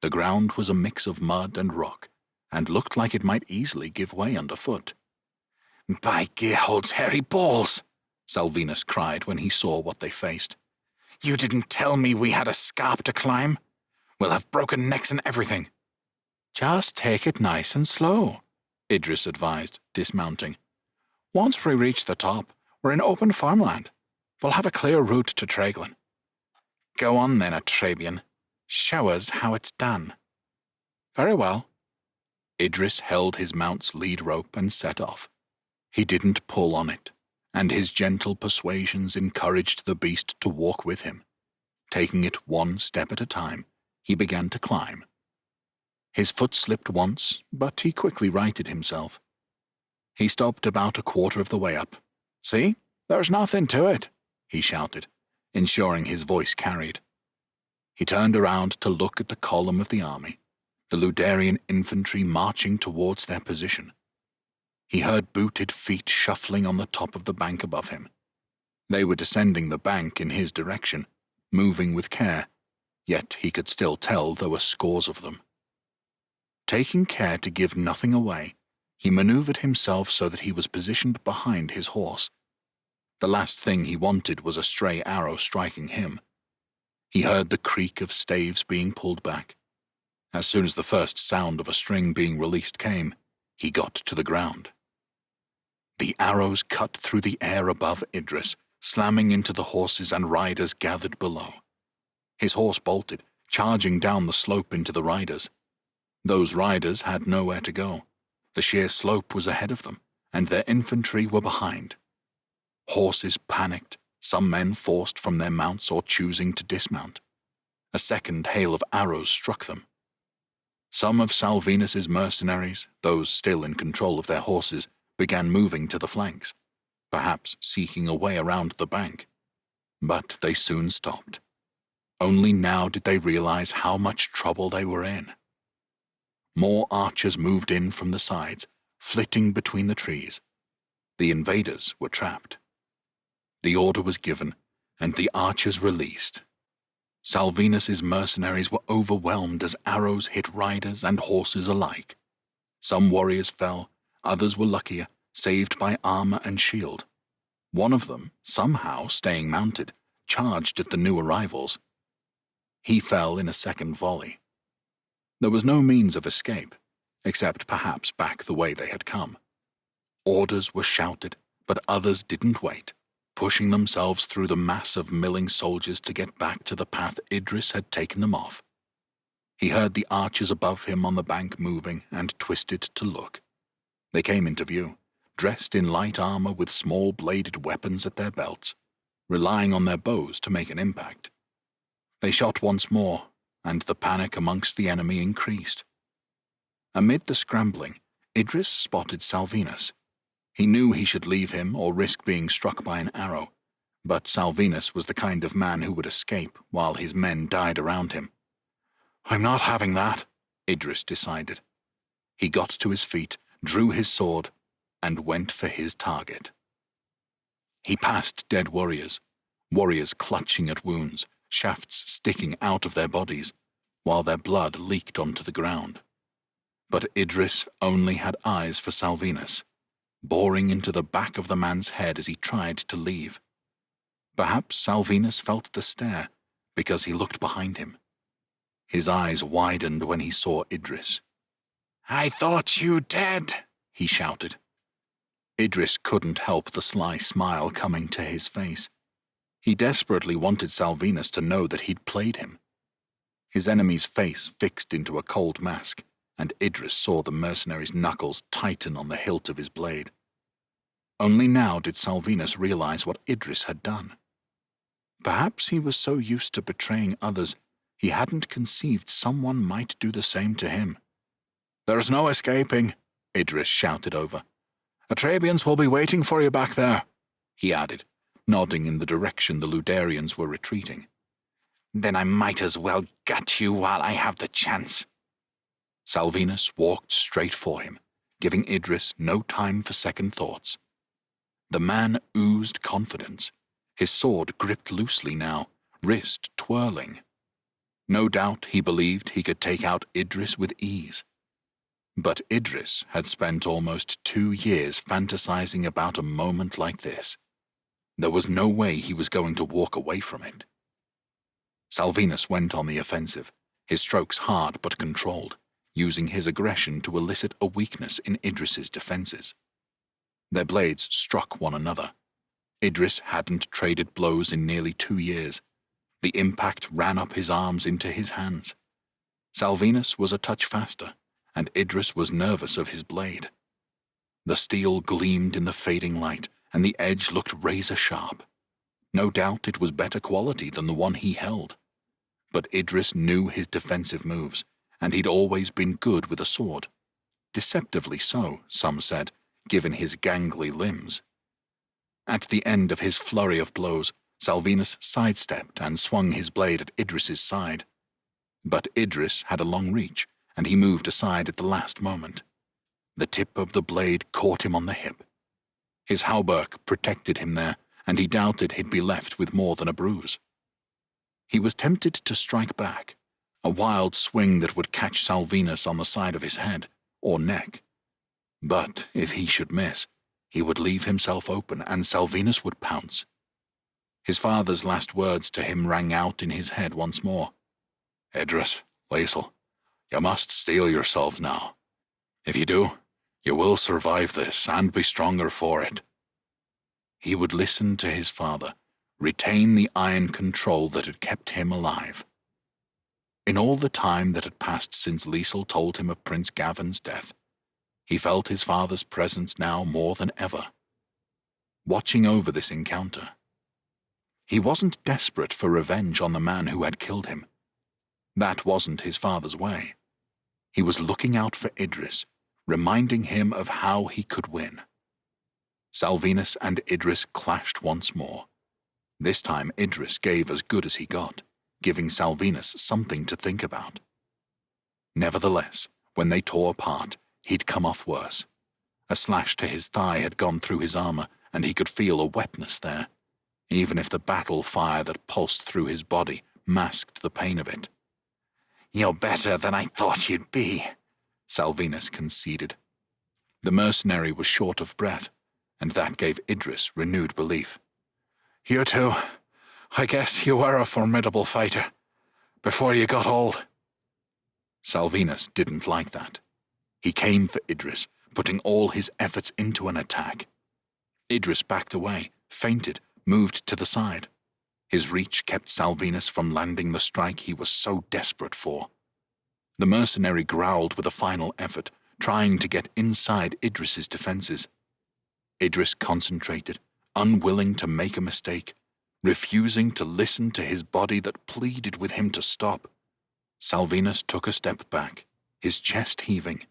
the ground was a mix of mud and rock, and looked like it might easily give way underfoot. "By Geholt's hairy balls!" Salvinus cried when he saw what they faced. "You didn't tell me we had a scarp to climb. We'll have broken necks and everything." "Just take it nice and slow," Idris advised, dismounting. "Once we reach the top, we're in open farmland. We'll have a clear route to Traeglin." "Go on then, Atrabian. Show us how it's done." "Very well." Idris held his mount's lead rope and set off. He didn't pull on it, and his gentle persuasions encouraged the beast to walk with him. Taking it one step at a time, he began to climb. His foot slipped once, but he quickly righted himself. He stopped about a quarter of the way up. "See? There's nothing to it," he shouted, ensuring his voice carried. He turned around to look at the column of the army, the Ludarian infantry marching towards their position. He heard booted feet shuffling on the top of the bank above him. They were descending the bank in his direction, moving with care, yet he could still tell there were scores of them. Taking care to give nothing away, he maneuvered himself so that he was positioned behind his horse. The last thing he wanted was a stray arrow striking him. He heard the creak of staves being pulled back. As soon as the first sound of a string being released came, he got to the ground. The arrows cut through the air above Idris, slamming into the horses and riders gathered below. His horse bolted, charging down the slope into the riders. Those riders had nowhere to go. The sheer slope was ahead of them, and their infantry were behind. Horses panicked, some men forced from their mounts or choosing to dismount. A second hail of arrows struck them. Some of Salvinus's mercenaries, those still in control of their horses, began moving to the flanks, perhaps seeking a way around the bank. But they soon stopped. Only now did they realize how much trouble they were in. More archers moved in from the sides, flitting between the trees. The invaders were trapped. The order was given, and the archers released. Salvinus's mercenaries were overwhelmed as arrows hit riders and horses alike. Some warriors fell, others were luckier, saved by armor and shield. One of them, somehow staying mounted, charged at the new arrivals. He fell in a second volley. There was no means of escape, except perhaps back the way they had come. Orders were shouted, but others didn't wait, pushing themselves through the mass of milling soldiers to get back to the path Idris had taken them off. He heard the archers above him on the bank moving and twisted to look. They came into view, dressed in light armor with small bladed weapons at their belts, relying on their bows to make an impact. They shot once more, and the panic amongst the enemy increased. Amid the scrambling, Idris spotted Salvinus. He knew he should leave him or risk being struck by an arrow, but Salvinus was the kind of man who would escape while his men died around him. "I'm not having that," Idris decided. He got to his feet, drew his sword, and went for his target. He passed dead warriors clutching at wounds, shafts sticking out of their bodies, while their blood leaked onto the ground. But Idris only had eyes for Salvinus, boring into the back of the man's head as he tried to leave. Perhaps Salvinus felt the stare, because he looked behind him. His eyes widened when he saw Idris. "I thought you dead," he shouted. Idris couldn't help the sly smile coming to his face. He desperately wanted Salvinus to know that he'd played him. His enemy's face fixed into a cold mask, and Idris saw the mercenary's knuckles tighten on the hilt of his blade. Only now did Salvinus realize what Idris had done. Perhaps he was so used to betraying others, he hadn't conceived someone might do the same to him. "There's no escaping," Idris shouted over. "Atrabians will be waiting for you back there," he added, nodding in the direction the Ludarians were retreating. "Then I might as well gut you while I have the chance." Salvinus walked straight for him, giving Idris no time for second thoughts. The man oozed confidence, his sword gripped loosely now, wrist twirling. No doubt he believed he could take out Idris with ease. But Idris had spent almost 2 years fantasizing about a moment like this. There was no way he was going to walk away from it. Salvinus went on the offensive, his strokes hard but controlled, using his aggression to elicit a weakness in Idris's defenses. Their blades struck one another. Idris hadn't traded blows in nearly 2 years. The impact ran up his arms into his hands. Salvinus was a touch faster, and Idris was nervous of his blade. The steel gleamed in the fading light, and the edge looked razor-sharp. No doubt it was better quality than the one he held. But Idris knew his defensive moves, and he'd always been good with a sword. Deceptively so, some said, given his gangly limbs. At the end of his flurry of blows, Salvinus sidestepped and swung his blade at Idris's side. But Idris had a long reach, and he moved aside at the last moment. The tip of the blade caught him on the hip. His hauberk protected him there, and he doubted he'd be left with more than a bruise. He was tempted to strike back, a wild swing that would catch Salvinus on the side of his head or neck. But if he should miss, he would leave himself open, and Salvinus would pounce. His father's last words to him rang out in his head once more. "Idris, Liesel, you must steel yourselves now. If you do, you will survive this and be stronger for it." He would listen to his father, retain the iron control that had kept him alive. In all the time that had passed since Liesel told him of Prince Gavin's death, he felt his father's presence now more than ever, watching over this encounter. He wasn't desperate for revenge on the man who had killed him. That wasn't his father's way. He was looking out for Idris, reminding him of how he could win. Salvinus and Idris clashed once more. This time Idris gave as good as he got, giving Salvinus something to think about. Nevertheless, when they tore apart, he'd come off worse. A slash to his thigh had gone through his armor, and he could feel a wetness there, even if the battle fire that pulsed through his body masked the pain of it. "You're better than I thought you'd be," Salvinus conceded. The mercenary was short of breath, and that gave Idris renewed belief. "You too. I guess you were a formidable fighter, before you got old." Salvinus didn't like that. He came for Idris, putting all his efforts into an attack. Idris backed away, feinted, moved to the side. His reach kept Salvinus from landing the strike he was so desperate for. The mercenary growled with a final effort, trying to get inside Idris's defenses. Idris concentrated, unwilling to make a mistake, refusing to listen to his body that pleaded with him to stop. Salvinus took a step back, his chest heaving.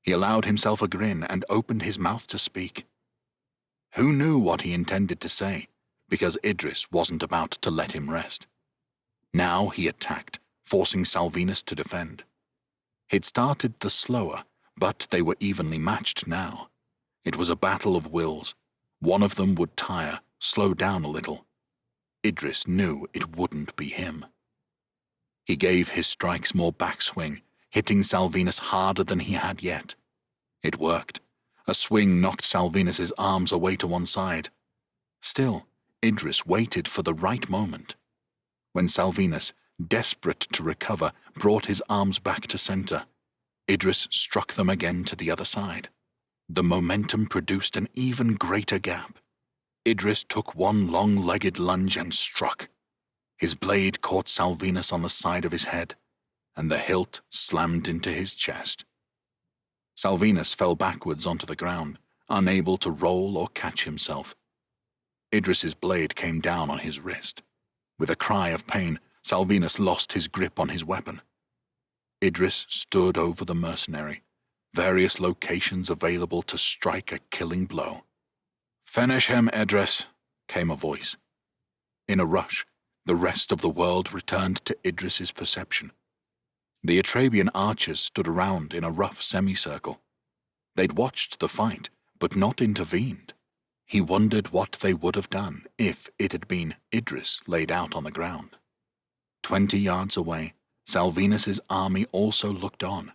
He allowed himself a grin and opened his mouth to speak. Who knew what he intended to say, because Idris wasn't about to let him rest. Now he attacked, forcing Salvinus to defend. He'd started the slower, but they were evenly matched now. It was a battle of wills. One of them would tire, slow down a little. Idris knew it wouldn't be him. He gave his strikes more backswing, hitting Salvinus harder than he had yet. It worked. A swing knocked Salvinus's arms away to one side. Still, Idris waited for the right moment. When Salvinus, desperate to recover, brought his arms back to center, Idris struck them again to the other side. The momentum produced an even greater gap. Idris took one long-legged lunge and struck. His blade caught Salvinus on the side of his head, and the hilt slammed into his chest. Salvinus fell backwards onto the ground, unable to roll or catch himself. Idris's blade came down on his wrist. With a cry of pain, Salvinus lost his grip on his weapon. Idris stood over the mercenary, various locations available to strike a killing blow. "Finish him, Idris," came a voice. In a rush, the rest of the world returned to Idris's perception. The Atrabian archers stood around in a rough semicircle. They'd watched the fight, but not intervened. He wondered what they would have done if it had been Idris laid out on the ground. 20 yards away, Salvinus's army also looked on.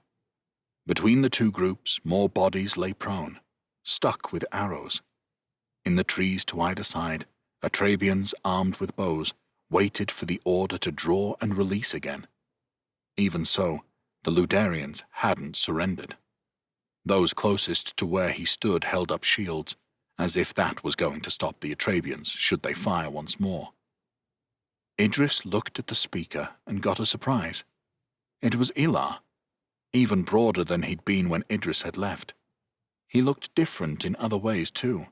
Between the two groups, more bodies lay prone, stuck with arrows. In the trees to either side, Atrabians armed with bows waited for the order to draw and release again. Even so, the Ludarians hadn't surrendered. Those closest to where he stood held up shields, as if that was going to stop the Atrabians should they fire once more. Idris looked at the speaker and got a surprise. It was Ilar, even broader than he'd been when Idris had left. He looked different in other ways too.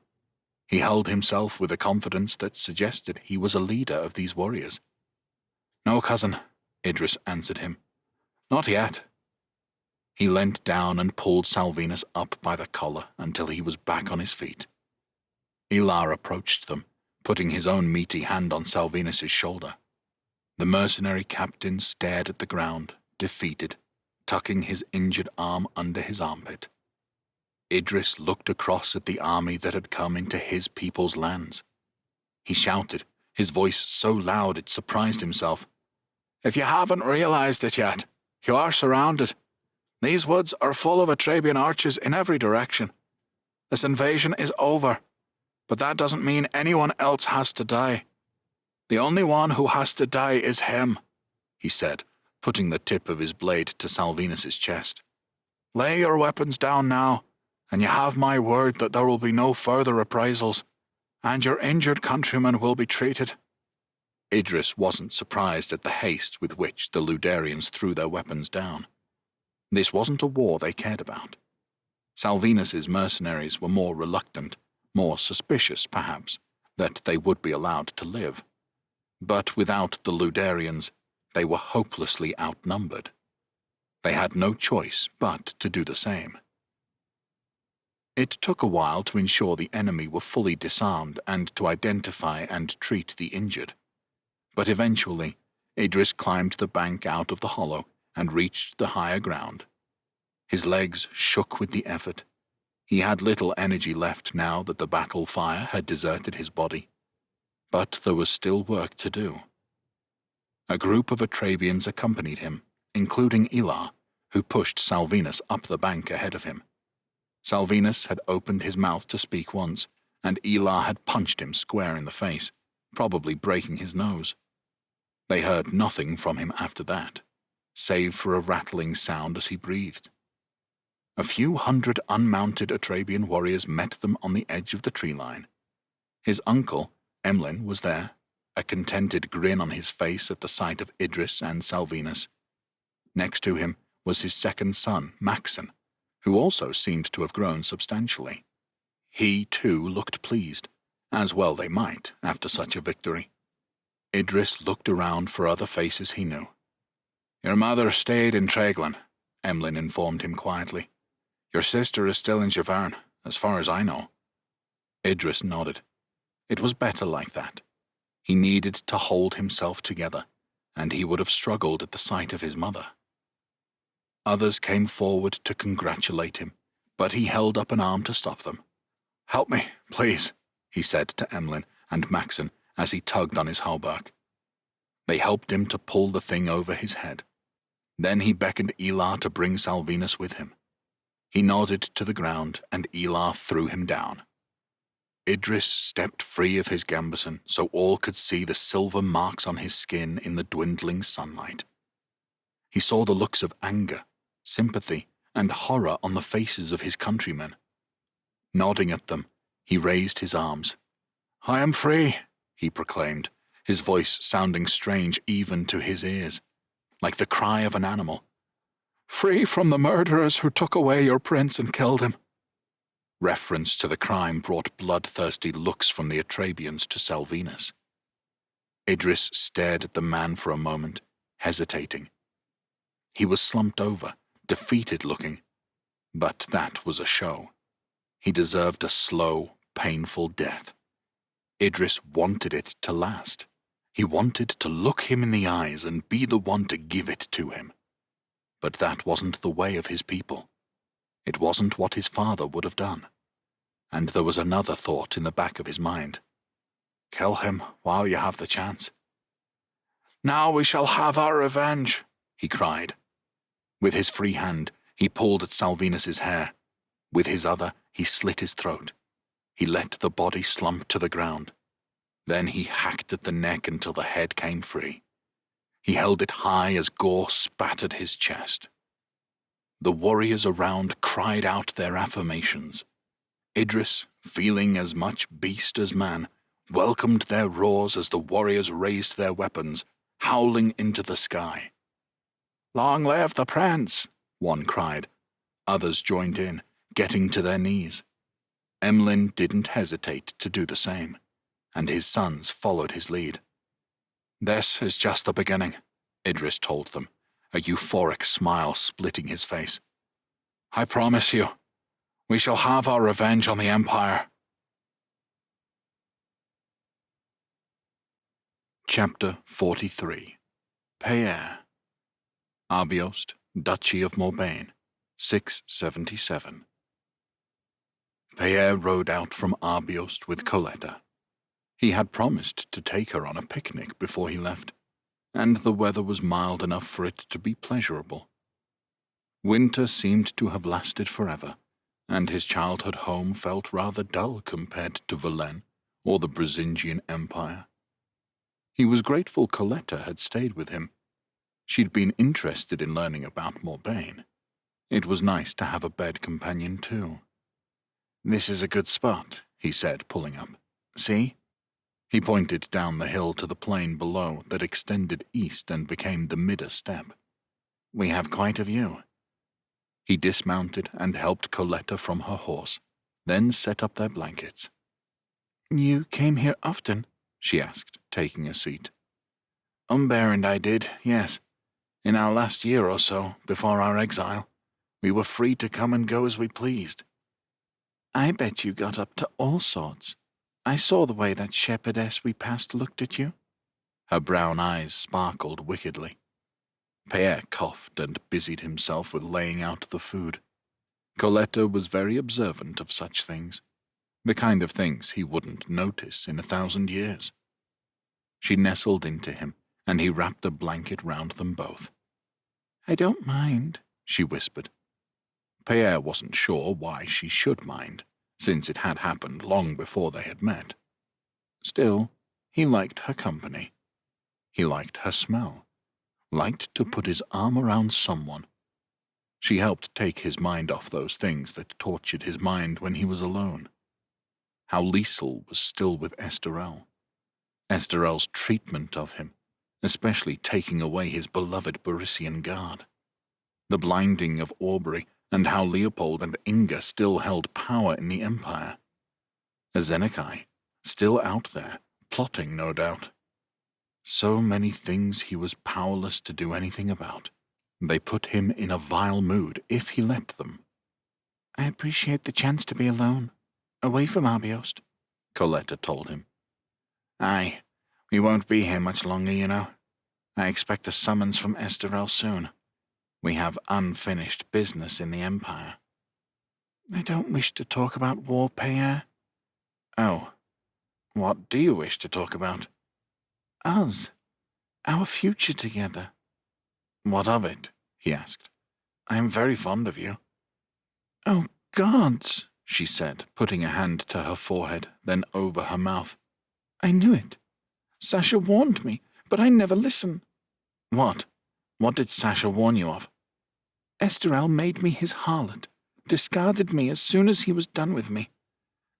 He held himself with a confidence that suggested he was a leader of these warriors. "No, cousin," Idris answered him. "Not yet." He leant down and pulled Salvinus up by the collar until he was back on his feet. Ilar approached them, putting his own meaty hand on Salvinus's shoulder. The mercenary captain stared at the ground, defeated, tucking his injured arm under his armpit. Idris looked across at the army that had come into his people's lands. He shouted, his voice so loud it surprised himself. "If you haven't realized it yet, you are surrounded. These woods are full of Atrabian archers in every direction. This invasion is over, but that doesn't mean anyone else has to die. The only one who has to die is him," he said, putting the tip of his blade to Salvinus's chest. "Lay your weapons down now, and you have my word that there will be no further reprisals, and your injured countrymen will be treated." Idris wasn't surprised at the haste with which the Ludarians threw their weapons down. This wasn't a war they cared about. Salvinus's mercenaries were more reluctant, more suspicious, perhaps, that they would be allowed to live. But without the Ludarians, they were hopelessly outnumbered. They had no choice but to do the same. It took a while to ensure the enemy were fully disarmed and to identify and treat the injured. But eventually, Idris climbed the bank out of the hollow and reached the higher ground. His legs shook with the effort. He had little energy left now that the battle fire had deserted his body. But there was still work to do. A group of Atrabians accompanied him, including Elah, who pushed Salvinus up the bank ahead of him. Salvinus had opened his mouth to speak once, and Elah had punched him square in the face, probably breaking his nose. They heard nothing from him after that, save for a rattling sound as he breathed. A few hundred unmounted Atrabian warriors met them on the edge of the tree line. His uncle, Emlyn, was there, a contented grin on his face at the sight of Idris and Salvinus. Next to him was his second son, Maxon, who also seemed to have grown substantially. He, too, looked pleased, as well they might after such a victory. Idris looked around for other faces he knew. "Your mother stayed in Treglin," Emlyn informed him quietly. "Your sister is still in Javern, as far as I know." Idris nodded. It was better like that. He needed to hold himself together, and he would have struggled at the sight of his mother. Others came forward to congratulate him, but he held up an arm to stop them. "Help me, please," he said to Emlyn and Maxon as he tugged on his hauberk. They helped him to pull the thing over his head. Then he beckoned Elah to bring Salvinus with him. He nodded to the ground, and Elah threw him down. Idris stepped free of his gambeson so all could see the silver marks on his skin in the dwindling sunlight. He saw the looks of anger, sympathy, and horror on the faces of his countrymen. Nodding at them, he raised his arms. "I am free," he proclaimed, his voice sounding strange even to his ears, like the cry of an animal. "Free from the murderers who took away your prince and killed him." Reference to the crime brought bloodthirsty looks from the Atrabians to Salvinus. Idris stared at the man for a moment, hesitating. He was slumped over, defeated-looking, but that was a show. He deserved a slow, painful death. Idris wanted it to last. He wanted to look him in the eyes and be the one to give it to him. But that wasn't the way of his people. It wasn't what his father would have done. And there was another thought in the back of his mind. "Kill him while you have the chance." "Now we shall have our revenge," he cried. With his free hand, he pulled at Salvinus's hair. With his other, he slit his throat. He let the body slump to the ground. Then he hacked at the neck until the head came free. He held it high as gore spattered his chest. The warriors around cried out their affirmations. Idris, feeling as much beast as man, welcomed their roars as the warriors raised their weapons, howling into the sky. "Long live the prince!" one cried. Others joined in, getting to their knees. Emlyn didn't hesitate to do the same, and his sons followed his lead. "This is just the beginning," Idris told them, a euphoric smile splitting his face. "I promise you, we shall have our revenge on the Empire." Chapter 43. Payere. Arbiost, Duchy of Morbagne, 677. Payere rode out from Arbiost with Coletta. He had promised to take her on a picnic before he left, and the weather was mild enough for it to be pleasurable. Winter seemed to have lasted forever, and his childhood home felt rather dull compared to Verlaine or the Brisingian Empire. He was grateful Coletta had stayed with him. She'd been interested in learning about Morbagne. It was nice to have a bed companion too. "This is a good spot," he said, pulling up. "See?" He pointed down the hill to the plain below that extended east and became the Midder Steppe. "We have quite a view." He dismounted and helped Coletta from her horse, then set up their blankets. "You came here often?" she asked, taking a seat. Humbert and I did, yes. In our last year or so, before our exile, we were free to come and go as we pleased. I bet you got up to all sorts. I saw the way that shepherdess we passed looked at you." Her brown eyes sparkled wickedly. Payere coughed and busied himself with laying out the food. Coletta was very observant of such things, the kind of things he wouldn't notice in 1,000 years. She nestled into him, and he wrapped a blanket round them both. "I don't mind," she whispered. Payere wasn't sure why she should mind, since it had happened long before they had met. Still, he liked her company. He liked her smell, liked to put his arm around someone. She helped take his mind off those things that tortured his mind when he was alone. How Liesel was still with Esterel. Esterel's treatment of him, especially taking away his beloved Borisian guard. The blinding of Aubrey, and how Leopold and Inga still held power in the Empire. Zenekai, still out there, plotting no doubt. So many things he was powerless to do anything about. They put him in a vile mood if he let them. "I appreciate the chance to be alone, away from Arbiost," Coletta told him. "Aye, we won't be here much longer, you know. I expect a summons from Esterel soon. We have unfinished business in the Empire." "I don't wish to talk about war, Payere." "Oh, what do you wish to talk about?" "Us. Our future together." "What of it?" he asked. "I am very fond of you." "Oh, gods," she said, putting a hand to her forehead, then over her mouth. "I knew it. Sasha warned me, but I never listened." "What? What did Sasha warn you of?" "Esterel made me his harlot, discarded me as soon as he was done with me.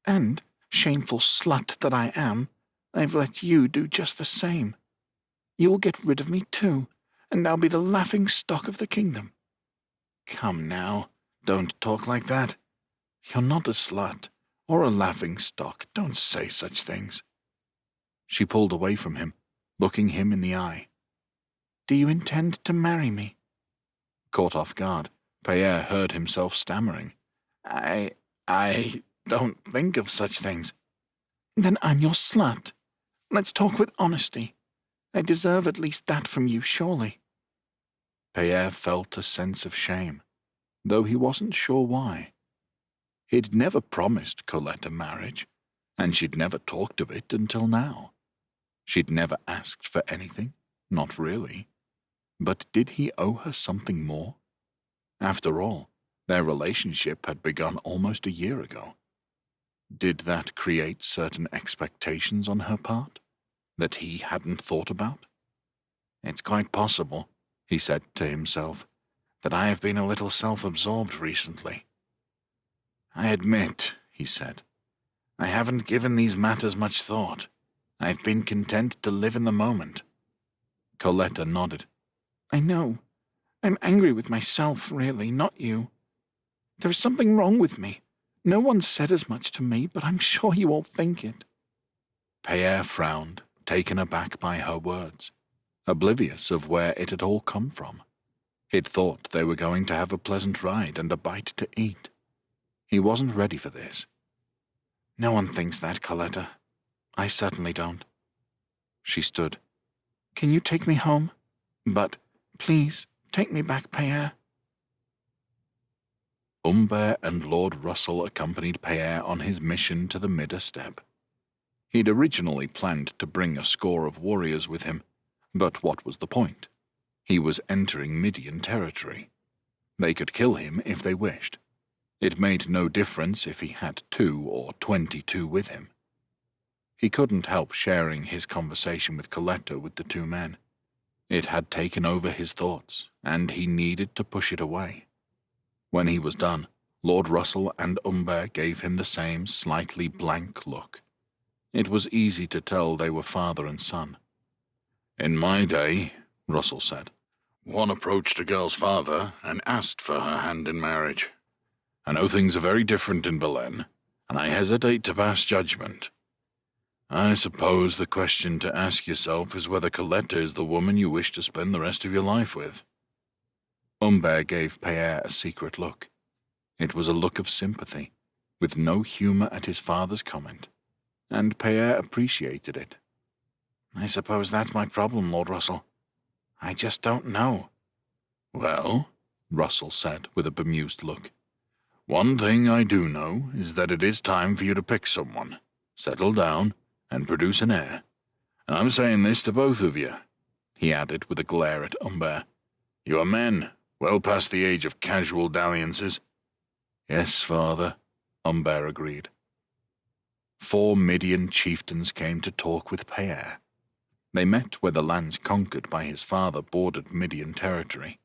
And, shameful slut that I am, I've let you do just the same. You'll get rid of me too, and I'll be the laughing stock of the kingdom." "Come now, don't talk like that. You're not a slut, or a laughing stock. Don't say such things." She pulled away from him, looking him in the eye. "Do you intend to marry me?" Caught off guard, Payere heard himself stammering. I don't think of such things." "Then I'm your slut. Let's talk with honesty. I deserve at least that from you, surely." Payere felt a sense of shame, though he wasn't sure why. He'd never promised Coletta marriage, and she'd never talked of it until now. She'd never asked for anything, not really. But did he owe her something more? After all, their relationship had begun almost a year ago. Did that create certain expectations on her part that he hadn't thought about? "It's quite possible," he said to himself, "that I have been a little self-absorbed recently. I admit," he said, "I haven't given these matters much thought. I've been content to live in the moment." Coletta nodded. "I know. I'm angry with myself, really, not you. There is something wrong with me. No one said as much to me, but I'm sure you all think it." Payere frowned, taken aback by her words, oblivious of where it had all come from. He'd thought they were going to have a pleasant ride and a bite to eat. He wasn't ready for this. "No one thinks that, Coletta. I certainly don't." She stood, Can you take me home? But, please, take me back, Payer. Umber and Lord Russell accompanied Payer on his mission to the Mid-Steppe. He'd originally planned to bring a score of warriors with him, but what was the point? He was entering Midian territory. They could kill him if they wished. It made no difference if he had 2 or 22 with him. He couldn't help sharing his conversation with Coletta with the 2 men. It had taken over his thoughts, and he needed to push it away. When he was done, Lord Russell and Umber gave him the same slightly blank look. It was easy to tell they were father and son. In my day, Russell said, one approached a girl's father and asked for her hand in marriage. I know things are very different in Belen, and I hesitate to pass judgment. I suppose the question to ask yourself is whether Coletta is the woman you wish to spend the rest of your life with. Umber gave Payer a secret look. It was a look of sympathy, with no humor at his father's comment, and Payer appreciated it. I suppose that's my problem, Lord Russell. I just don't know. Well, Russell said with a bemused look, one thing I do know is that it is time for you to pick someone, settle down, and produce an heir. And I'm saying this to both of you, he added with a glare at Umber. You are men, well past the age of casual dalliances. Yes, father, Umber agreed. 4 Midian chieftains came to talk with Payer. They met where the lands conquered by his father bordered Midian territory.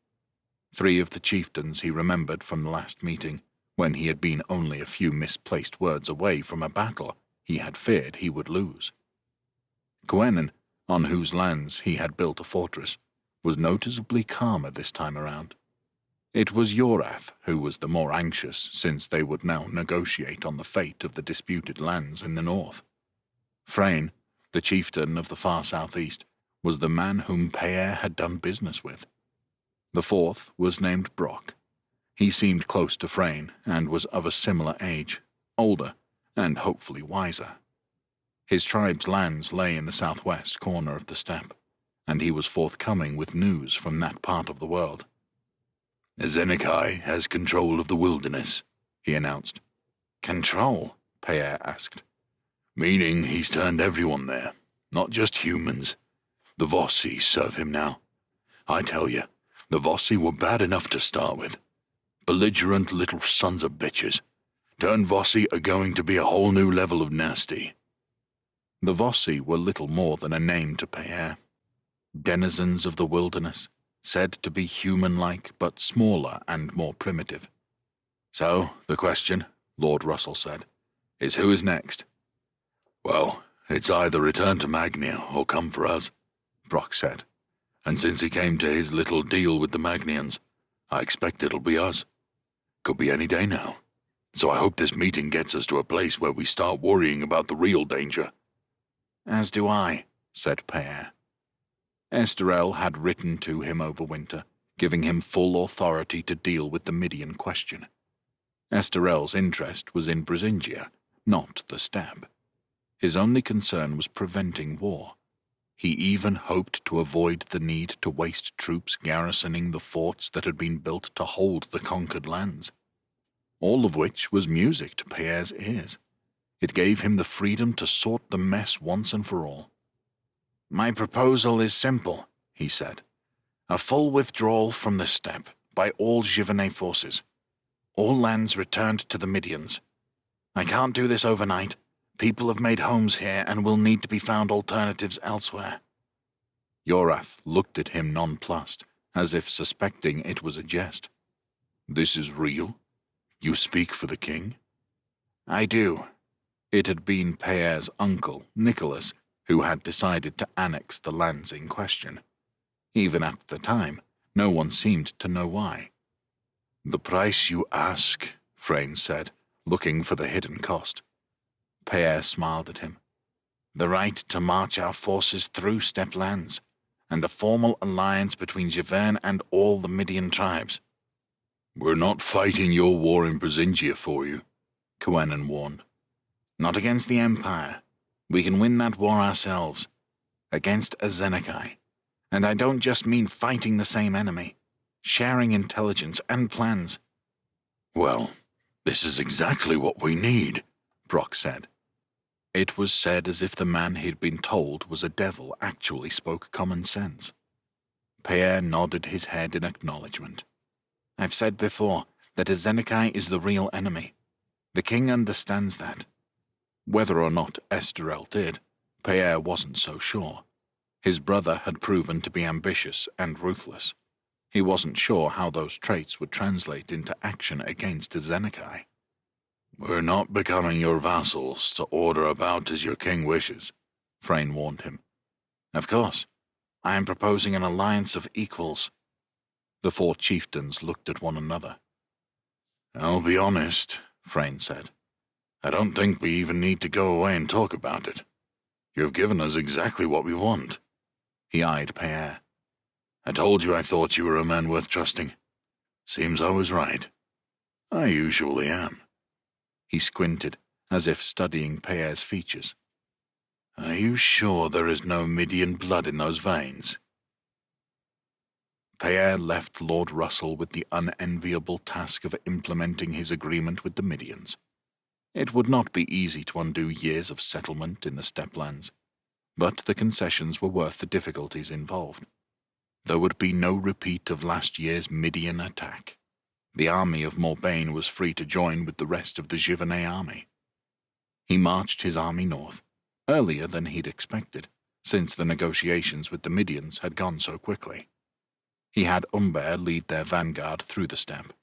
3 of the chieftains he remembered from the last meeting, when he had been only a few misplaced words away from a battle he had feared he would lose. Gwenan, on whose lands he had built a fortress, was noticeably calmer this time around. It was Yorath who was the more anxious, since they would now negotiate on the fate of the disputed lands in the north. Freyne, the chieftain of the far southeast, was the man whom Payer had done business with. The 4th was named Brock. He seemed close to Freyne and was of a similar age, older, and hopefully wiser. His tribe's lands lay in the southwest corner of the steppe, and he was forthcoming with news from that part of the world. Zenekai has control of the wilderness, he announced. Control? Payer asked. Meaning he's turned everyone there, not just humans. The Vossi serve him now. I tell you, the Vossi were bad enough to start with. Belligerent little sons of bitches. Turn Vossi are going to be a whole new level of nasty. The Vossi were little more than a name to Payer. Denizens of the wilderness, said to be human-like but smaller and more primitive. So, the question, Lord Russell said, is who is next? Well, it's either return to Magnia or come for us, Brock said. And since he came to his little deal with the Magnians, I expect it'll be us. Could be any day now. So I hope this meeting gets us to a place where we start worrying about the real danger. As do I, said Payer. Esterel had written to him over winter, giving him full authority to deal with the Midian question. Esterel's interest was in Brisingia, not the steppe. His only concern was preventing war. He even hoped to avoid the need to waste troops garrisoning the forts that had been built to hold the conquered lands. All of which was music to Payer's ears. It gave him the freedom to sort the mess once and for all. My proposal is simple, he said. A full withdrawal from the steppe by all Givernet forces. All lands returned to the Midians. I can't do this overnight. People have made homes here and will need to be found alternatives elsewhere. Yorath looked at him nonplussed, as if suspecting it was a jest. This is real? You speak for the king? I do. It had been Payer's uncle, Nicholas, who had decided to annex the lands in question. Even at the time, no one seemed to know why. The price you ask, Freyne said, looking for the hidden cost. Payer smiled at him. The right to march our forces through steppe lands, and a formal alliance between Givern and all the Midian tribes. We're not fighting your war in Brisingia for you, Gwenan warned. Not against the Empire. We can win that war ourselves. Against Zenekai. And I don't just mean fighting the same enemy, sharing intelligence and plans. Well, this is exactly what we need, Brock said. It was said as if the man he'd been told was a devil actually spoke common sense. Pierre nodded his head in acknowledgement. I've said before that a Zenekai is the real enemy. The king understands that. Whether or not Esterel did, Pierre wasn't so sure. His brother had proven to be ambitious and ruthless. He wasn't sure how those traits would translate into action against a Zenekai. We're not becoming your vassals to order about as your king wishes, Frayne warned him. Of course. I am proposing an alliance of equals. The 4 chieftains looked at one another. I'll be honest, Frayne said. I don't think we even need to go away and talk about it. You've given us exactly what we want. He eyed Pierre. I told you I thought you were a man worth trusting. Seems I was right. I usually am. He squinted, as if studying Pierre's features. Are you sure there is no Midian blood in those veins? Pierre left Lord Russell with the unenviable task of implementing his agreement with the Midians. It would not be easy to undo years of settlement in the Steplands, but the concessions were worth the difficulties involved. There would be no repeat of last year's Midian attack. The army of Morbagne was free to join with the rest of the Giverny army. He marched his army north, earlier than he'd expected, since the negotiations with the Midians had gone so quickly. He had Humbert lead their vanguard through the steppe.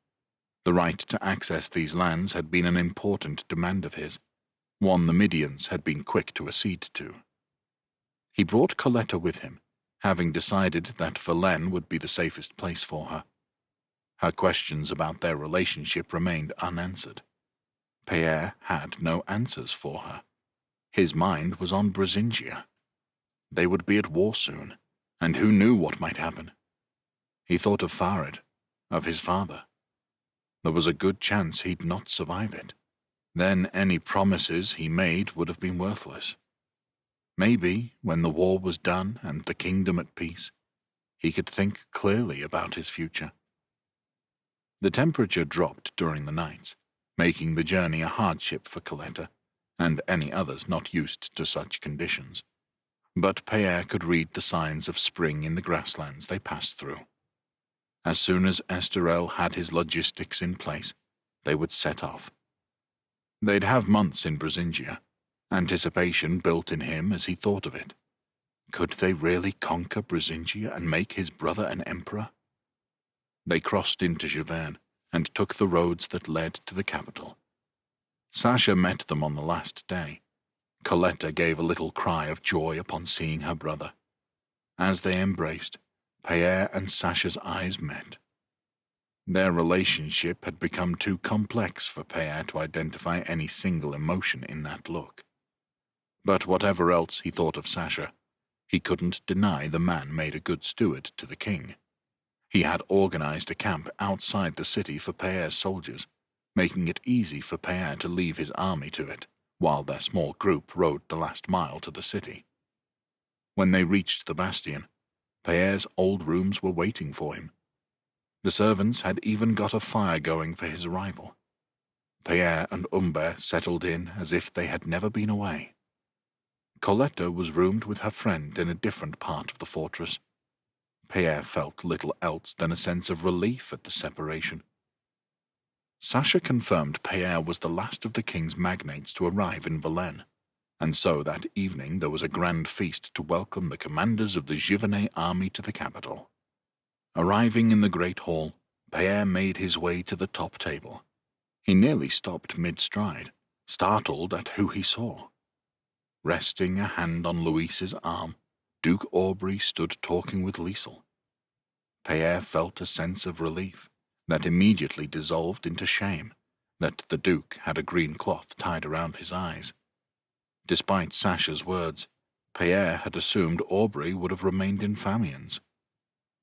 The right to access these lands had been an important demand of his, one the Midians had been quick to accede to. He brought Coletta with him, having decided that Verlaine would be the safest place for her. Her questions about their relationship remained unanswered. Pierre had no answers for her. His mind was on Brisingia. They would be at war soon, and who knew what might happen? He thought of Farid, of his father. There was a good chance he'd not survive it. Then any promises he made would have been worthless. Maybe, when the war was done and the kingdom at peace, he could think clearly about his future. The temperature dropped during the nights, making the journey a hardship for Coletta, and any others not used to such conditions. But Pierre could read the signs of spring in the grasslands they passed through. As soon as Esterel had his logistics in place, they would set off. They'd have months in Brisingia. Anticipation built in him as he thought of it. Could they really conquer Brisingia and make his brother an emperor? They crossed into Giverny and took the roads that led to the capital. Sasha met them on the last day. Coletta gave a little cry of joy upon seeing her brother. As they embraced, Pierre and Sasha's eyes met. Their relationship had become too complex for Pierre to identify any single emotion in that look. But whatever else he thought of Sasha, he couldn't deny the man made a good steward to the king. He had organized a camp outside the city for Pierre's soldiers, making it easy for Pierre to leave his army to it, while their small group rode the last mile to the city. When they reached the bastion, Pierre's old rooms were waiting for him. The servants had even got a fire going for his arrival. Pierre and Humbert settled in as if they had never been away. Coletta was roomed with her friend in a different part of the fortress. Pierre felt little else than a sense of relief at the separation. Sasha confirmed Pierre was the last of the king's magnates to arrive in Verlaine, and so that evening there was a grand feast to welcome the commanders of the Giverny army to the capital. Arriving in the great hall, Pierre made his way to the top table. He nearly stopped mid-stride, startled at who he saw. Resting a hand on Louise's arm, Duke Aubrey stood talking with Liesel. Pierre felt a sense of relief that immediately dissolved into shame that the Duke had a green cloth tied around his eyes. Despite Sasha's words, Pierre had assumed Aubrey would have remained in Famiens.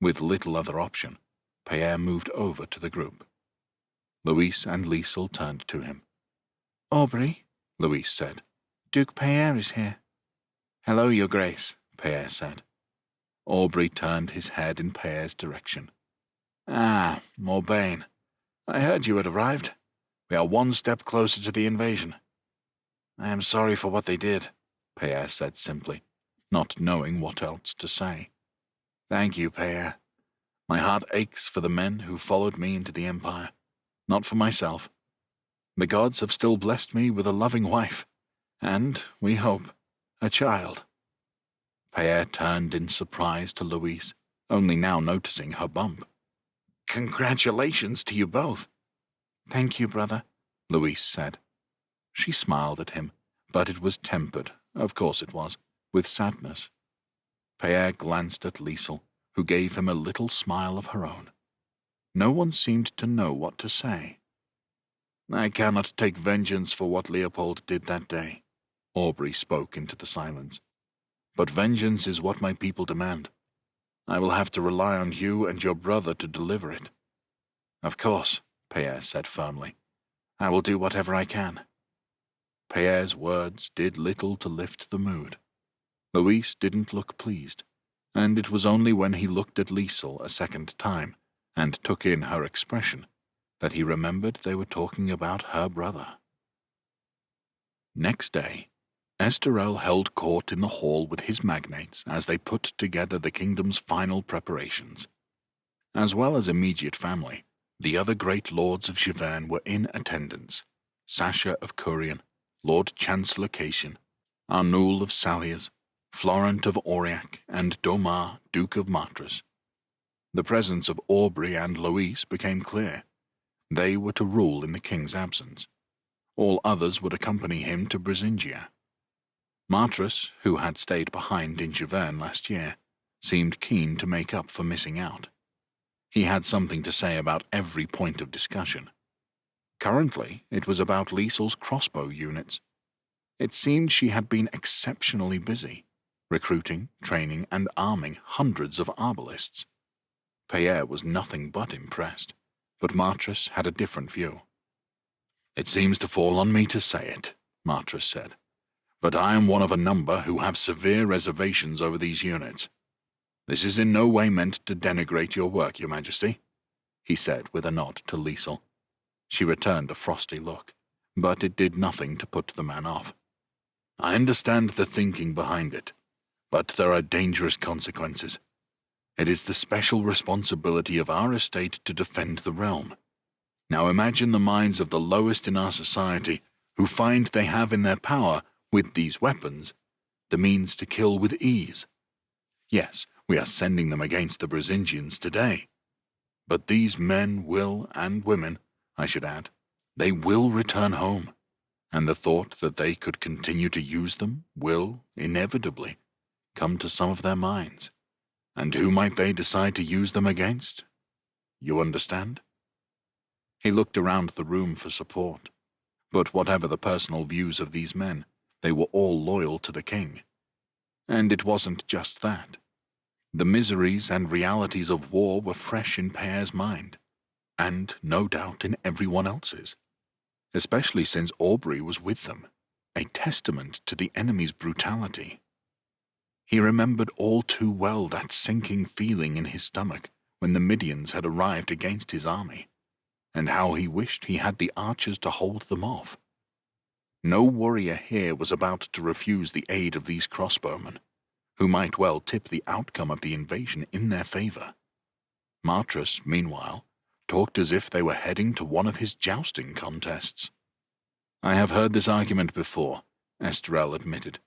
With little other option, Pierre moved over to the group. Louise and Liesel turned to him. Aubrey, Louise said. Duke Pierre is here. Hello, Your Grace, Pierre said. Aubrey turned his head in Pear's direction. "Ah, Morbaine. I heard you had arrived. We are one step closer to the invasion." "I am sorry for what they did," Pear said simply, not knowing what else to say. "Thank you, Pear. My heart aches for the men who followed me into the Empire, not for myself. The gods have still blessed me with a loving wife, and, we hope, a child." Pear turned in surprise to Louise, only now noticing her bump. "Congratulations to you both." "Thank you, brother," Louise said. She smiled at him, but it was tempered, of course it was, with sadness. Pear glanced at Liesel, who gave him a little smile of her own. No one seemed to know what to say. "I cannot take vengeance for what Leopold did that day," Aubrey spoke into the silence. "But vengeance is what my people demand. I will have to rely on you and your brother to deliver it." "Of course," Pear said firmly. "I will do whatever I can." Pear's words did little to lift the mood. Louise didn't look pleased, and it was only when he looked at Liesel a second time and took in her expression that he remembered they were talking about her brother. Next day, Esterel held court in the hall with his magnates as they put together the kingdom's final preparations. As well as immediate family, the other great lords of Givern were in attendance: Sasha of Curien, Lord Chancellor Cassian, Arnul of Saliers, Florent of Aurillac, and Domar, Duke of Martras. The presence of Aubrey and Louise became clear. They were to rule in the king's absence. All others would accompany him to Brisingia. Martras, who had stayed behind in Givern last year, seemed keen to make up for missing out. He had something to say about every point of discussion. Currently, it was about Liesel's crossbow units. It seemed she had been exceptionally busy, recruiting, training, and arming hundreds of arbalists. Pear was nothing but impressed, but Martras had a different view. "It seems to fall on me to say it," Martras said, "but I am one of a number who have severe reservations over these units. This is in no way meant to denigrate your work, Your Majesty," he said with a nod to Liesel. She returned a frosty look, but it did nothing to put the man off. "I understand the thinking behind it, but there are dangerous consequences. It is the special responsibility of our estate to defend the realm. Now imagine the minds of the lowest in our society who find they have in their power, with these weapons, the means to kill with ease. Yes, we are sending them against the Brisingians today. But these men will, and women, I should add, they will return home, and the thought that they could continue to use them will, inevitably, come to some of their minds. And who might they decide to use them against? You understand?" He looked around the room for support, but whatever the personal views of these men, they were all loyal to the king. And it wasn't just that. The miseries and realities of war were fresh in Pear's mind, and no doubt in everyone else's, especially since Aubrey was with them, a testament to the enemy's brutality. He remembered all too well that sinking feeling in his stomach when the Midians had arrived against his army, and how he wished he had the archers to hold them off. No warrior here was about to refuse the aid of these crossbowmen, who might well tip the outcome of the invasion in their favor. Martras, meanwhile, talked as if they were heading to one of his jousting contests. "I have heard this argument before," Esterel admitted,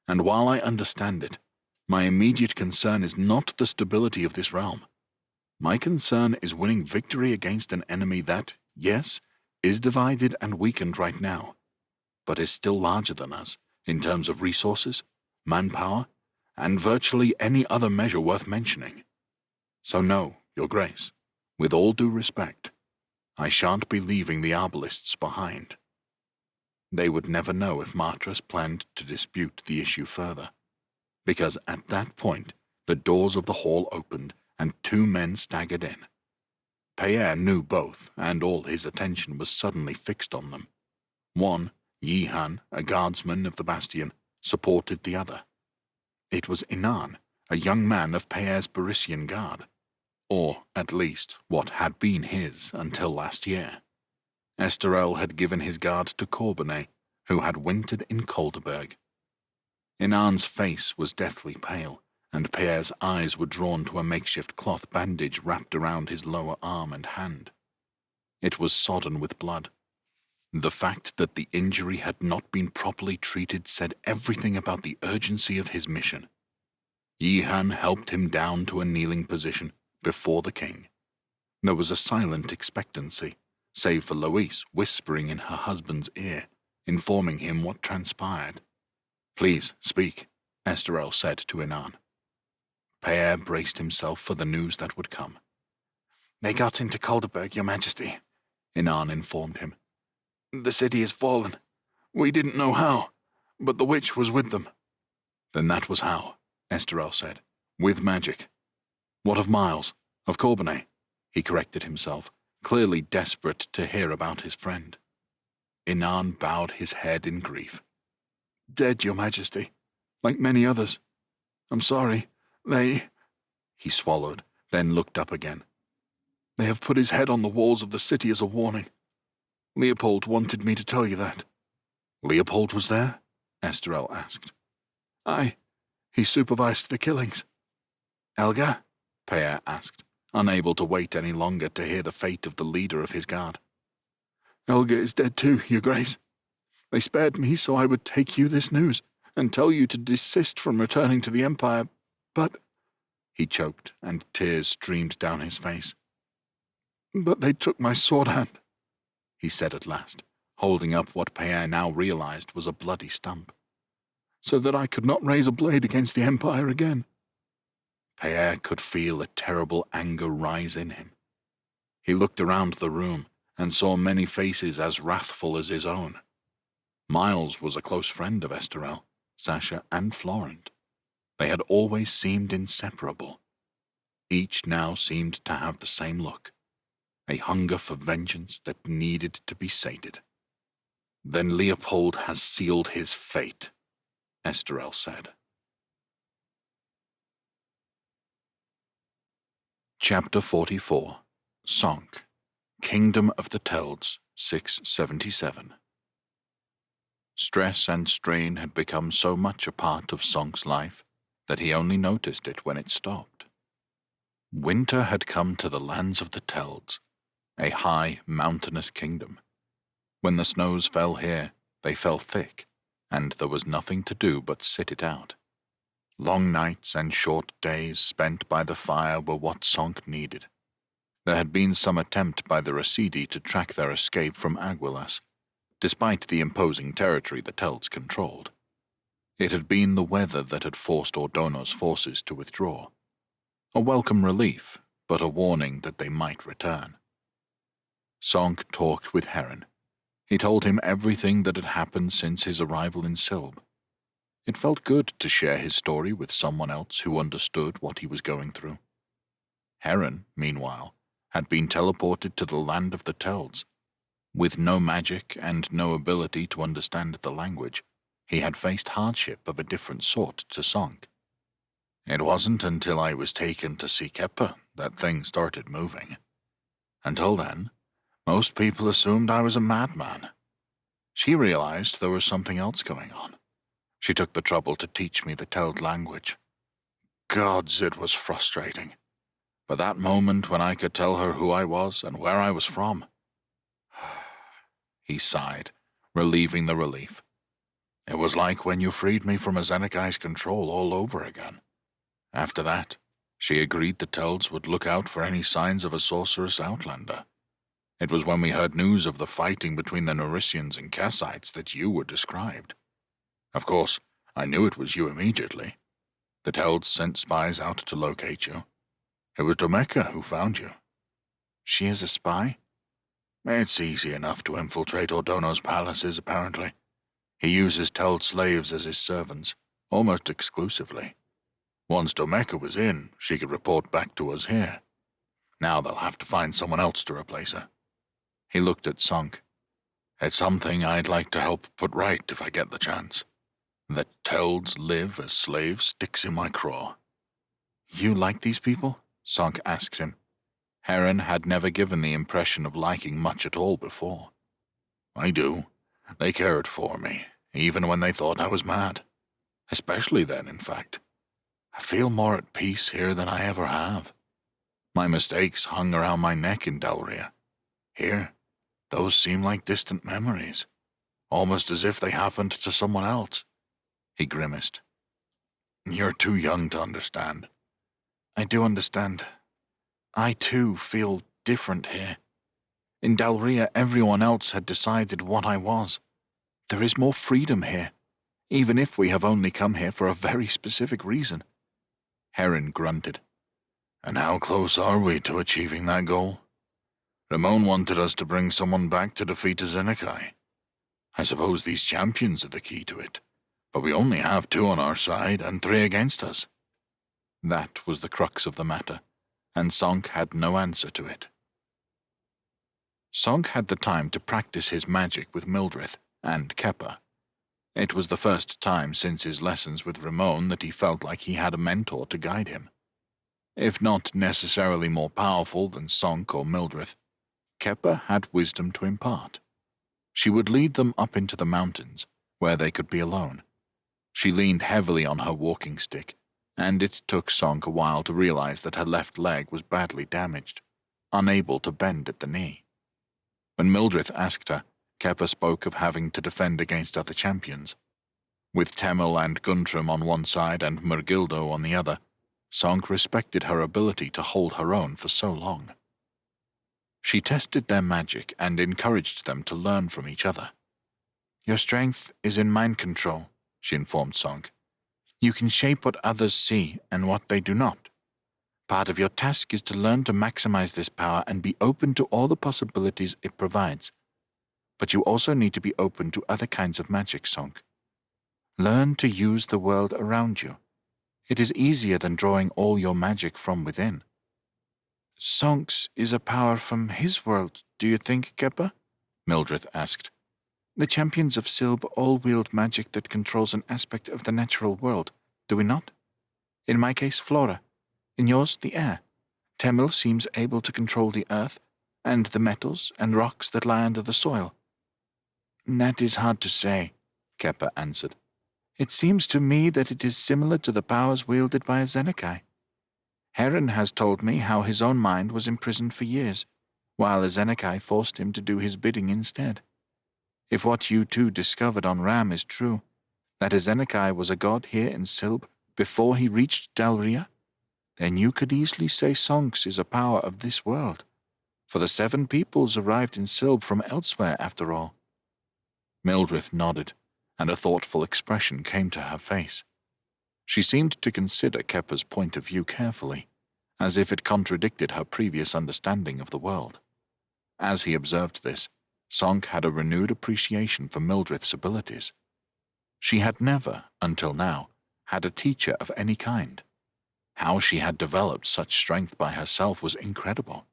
"and while I understand it, my immediate concern is not the stability of this realm. My concern is winning victory against an enemy that, yes, is divided and weakened right now, but is still larger than us in terms of resources, manpower, and virtually any other measure worth mentioning. So no, Your Grace, with all due respect, I shan't be leaving the arbalists behind." They would never know if Martras planned to dispute the issue further, because at that point the doors of the hall opened and two men staggered in. Pear knew both, and all his attention was suddenly fixed on them. One, Yihan, a guardsman of the bastion, supported the other. It was Inan, a young man of Peer's Barisian guard, or at least what had been his until last year. Esterel had given his guard to Corbenet, who had wintered in Colderberg. Inan's face was deathly pale, and Peer's eyes were drawn to a makeshift cloth bandage wrapped around his lower arm and hand. It was sodden with blood. The fact that the injury had not been properly treated said everything about the urgency of his mission. Yihan helped him down to a kneeling position before the king. There was a silent expectancy, save for Louise whispering in her husband's ear, informing him what transpired. "Please, speak," Esterel said to Inan. Peer braced himself for the news that would come. "They got into Colderberg, Your Majesty," Inan informed him. "The city has fallen. We didn't know how, but the witch was with them." "Then that was how," Esterel said. "With magic. What of Miles? Of Corbenet?" He corrected himself, clearly desperate to hear about his friend. Inan bowed his head in grief. "Dead, Your Majesty, like many others. I'm sorry. He swallowed, then looked up again. They have put his head on the walls of the city as a warning. Leopold wanted me to tell you that." "Leopold was there?" Esterel asked. "Aye. He supervised the killings." "Elga?" Peer asked, unable to wait any longer to hear the fate of the leader of his guard. "Elga is dead too, Your Grace. They spared me so I would take you this news and tell you to desist from returning to the Empire, but—" He choked, and tears streamed down his face. "But they took my sword hand," he said at last, holding up what Peer now realized was a bloody stump. "so that I could not raise a blade against the Empire again." Peer could feel a terrible anger rise in him. He looked around the room and saw many faces as wrathful as his own. Miles was a close friend of Esterel, Sasha, and Florent. They had always seemed inseparable. Each now seemed to have the same look, a hunger for vengeance that needed to be sated. "Then Leopold has sealed his fate," Esterel said. Chapter 44. Sonk, Kingdom of the Telds, 677. Stress and strain had become so much a part of Sonk's life that he only noticed it when it stopped. Winter had come to the lands of the Telds, a high, mountainous kingdom. When the snows fell here, they fell thick, and there was nothing to do but sit it out. Long nights and short days spent by the fire were what Sonk needed. There had been some attempt by the Residi to track their escape from Aguilas, despite the imposing territory the Telds controlled. It had been the weather that had forced Ordono's forces to withdraw. A welcome relief, but a warning that they might return. Sonk talked with Heron. He told him everything that had happened since his arrival in Silb. It felt good to share his story with someone else who understood what he was going through. Heron, meanwhile, had been teleported to the land of the Telds. With no magic and no ability to understand the language, he had faced hardship of a different sort to Sonk. "It wasn't until I was taken to see Keppa that things started moving. Until then, most people assumed I was a madman. She realized there was something else going on. She took the trouble to teach me the Teld language. Gods, it was frustrating. But that moment when I could tell her who I was and where I was from..." He sighed, relieving the relief. "It was like when you freed me from Azenekai's control all over again. After that, she agreed the Telds would look out for any signs of a sorcerous outlander. It was when we heard news of the fighting between the Norisians and Kassites that you were described. Of course, I knew it was you immediately. The Telds sent spies out to locate you. It was Domeka who found you." "She is a spy?" "It's easy enough to infiltrate Ordono's palaces, apparently. He uses Teld slaves as his servants, almost exclusively. Once Domeka was in, she could report back to us here. Now they'll have to find someone else to replace her." He looked at Sonk. "It's something I'd like to help put right if I get the chance. That Telds live as slaves sticks in my craw. You like these people? Sonk asked him. Heron had never given the impression of liking much at all before. I do. They cared for me, even when they thought I was mad. Especially then, in fact. I feel more at peace here than I ever have. My mistakes hung around my neck in Dalria. Here, those seem like distant memories, almost as if they happened to someone else. He grimaced. You're too young to understand. I do understand. I too feel different here. In Dalria, everyone else had decided what I was. There is more freedom here, even if we have only come here for a very specific reason. Heron grunted. And how close are we to achieving that goal? Ramon wanted us to bring someone back to defeat Zenekai. I suppose these champions are the key to it, but we only have 2 on our side and 3 against us. That was the crux of the matter, and Sonk had no answer to it. Sonk had the time to practice his magic with Mildred and Kepper. It was the first time since his lessons with Ramon that he felt like he had a mentor to guide him. If not necessarily more powerful than Sonk or Mildred, Kepper had wisdom to impart. She would lead them up into the mountains, where they could be alone. She leaned heavily on her walking stick, and it took Sonk a while to realize that her left leg was badly damaged, unable to bend at the knee. When Mildred asked her, Kepper spoke of having to defend against other champions. With Temel and Guntram on one side and Mergildo on the other, Sonk respected her ability to hold her own for so long. She tested their magic and encouraged them to learn from each other. Your strength is in mind control, she informed Sonk. You can shape what others see and what they do not. Part of your task is to learn to maximize this power and be open to all the possibilities it provides. But you also need to be open to other kinds of magic, Sonk. Learn to use the world around you. It is easier than drawing all your magic from within. Sonk's is a power from his world, do you think, Kepper? Mildred asked. The champions of Silb all wield magic that controls an aspect of the natural world, do we not? In my case, flora. In yours, the air. Temel seems able to control the earth, and the metals and rocks that lie under the soil. That is hard to say, Kepper answered. It seems to me that it is similar to the powers wielded by a Zenekai. Heron has told me how his own mind was imprisoned for years, while a Zenekai forced him to do his bidding instead. If what you two discovered on Ram is true, that a Zenekai was a god here in Silb before he reached Dalria, then you could easily say Sonk's is a power of this world, for the 7 peoples arrived in Silb from elsewhere after all. Mildred nodded, and a thoughtful expression came to her face. She seemed to consider Kepper's point of view carefully, as if it contradicted her previous understanding of the world. As he observed this, Sonk had a renewed appreciation for Mildred's abilities. She had never, until now, had a teacher of any kind. How she had developed such strength by herself was incredible.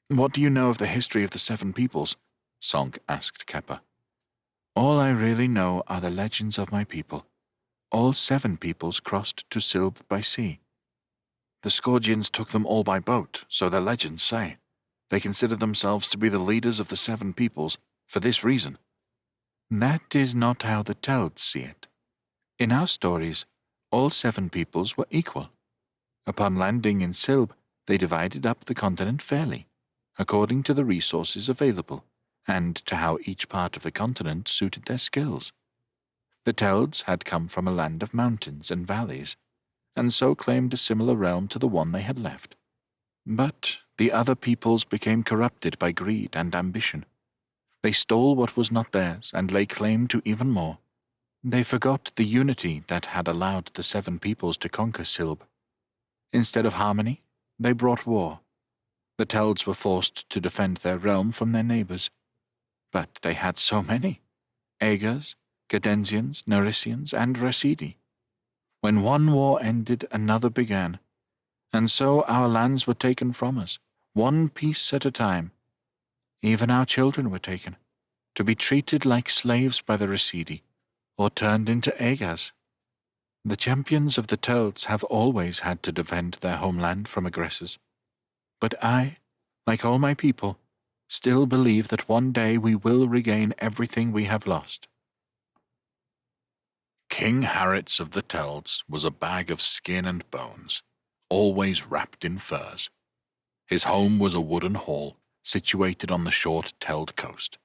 What do you know of the history of the 7 peoples? Sonk asked Kepper. All I really know are the legends of my people. All 7 peoples crossed to Silb by sea. The Scourgians took them all by boat, so their legends say. They consider themselves to be the leaders of the 7 peoples for this reason. That is not how the Telds see it. In our stories, all 7 peoples were equal. Upon landing in Silb, they divided up the continent fairly, according to the resources available, and to how each part of the continent suited their skills. The Telds had come from a land of mountains and valleys, and so claimed a similar realm to the one they had left. But the other peoples became corrupted by greed and ambition. They stole what was not theirs and laid claim to even more. They forgot the unity that had allowed the 7 peoples to conquer Silb. Instead of harmony, they brought war. The Telds were forced to defend their realm from their neighbors. But they had so many. Aegers, Cadensians, Nerisians, and Residi. When one war ended, another began. And so our lands were taken from us, one piece at a time. Even our children were taken, to be treated like slaves by the Residi, or turned into Aegers. The champions of the Telts have always had to defend their homeland from aggressors. But I, like all my people, still believe that one day we will regain everything we have lost. King Harrods of the Telts was a bag of skin and bones, always wrapped in furs. His home was a wooden hall situated on the short Teld coast.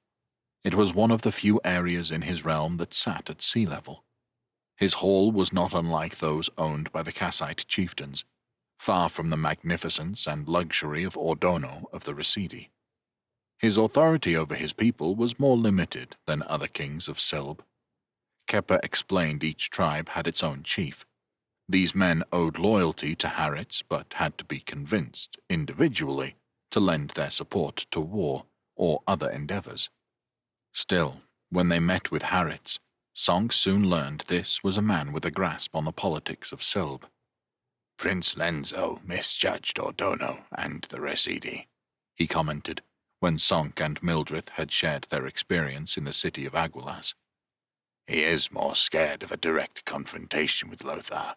It was one of the few areas in his realm that sat at sea level. His hall was not unlike those owned by the Kassite chieftains, far from the magnificence and luxury of Ordono of the Residi. His authority over his people was more limited than other kings of Silb. Kepper explained each tribe had its own chief. These men owed loyalty to Harrods but had to be convinced, individually, to lend their support to war or other endeavors. Still, when they met with Harrods, Song soon learned this was a man with a grasp on the politics of Silb. Prince Lenzo misjudged Ordono and the Residi, he commented, when Sonk and Mildred had shared their experience in the city of Aguilas. He is more scared of a direct confrontation with Lothar,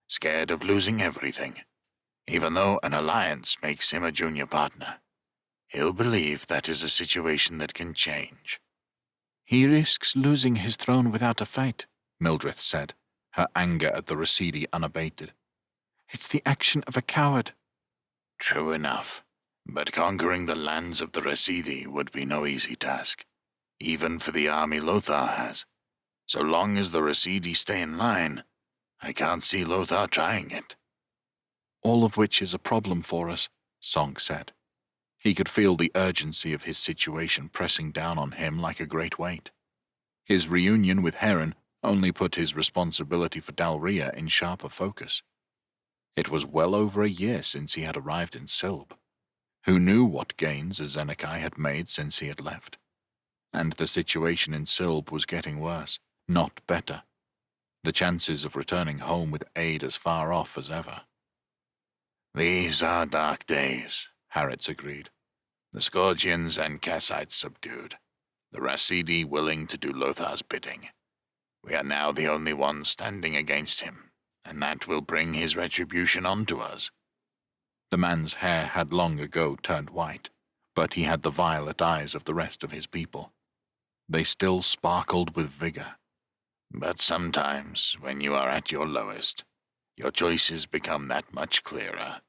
scared of losing everything. Even though an alliance makes him a junior partner, he'll believe that is a situation that can change. He risks losing his throne without a fight, Mildred said, her anger at the Residi unabated. It's the action of a coward. True enough, but conquering the lands of the Residi would be no easy task, even for the army Lothar has. So long as the Residi stay in line, I can't see Lothar trying it. All of which is a problem for us, Song said. He could feel the urgency of his situation pressing down on him like a great weight. His reunion with Heron only put his responsibility for Dalria in sharper focus. It was well over a year since he had arrived in Silb. Who knew what gains Zenekai had made since he had left? And the situation in Silb was getting worse, not better. The chances of returning home with aid as far off as ever. These are dark days, Harrods agreed. The Scourgians and Kassites subdued, the Residi willing to do Lothar's bidding. We are now the only ones standing against him, and that will bring his retribution onto us. The man's hair had long ago turned white, but he had the violet eyes of the rest of his people. They still sparkled with vigor. But sometimes, when you are at your lowest, your choices become that much clearer.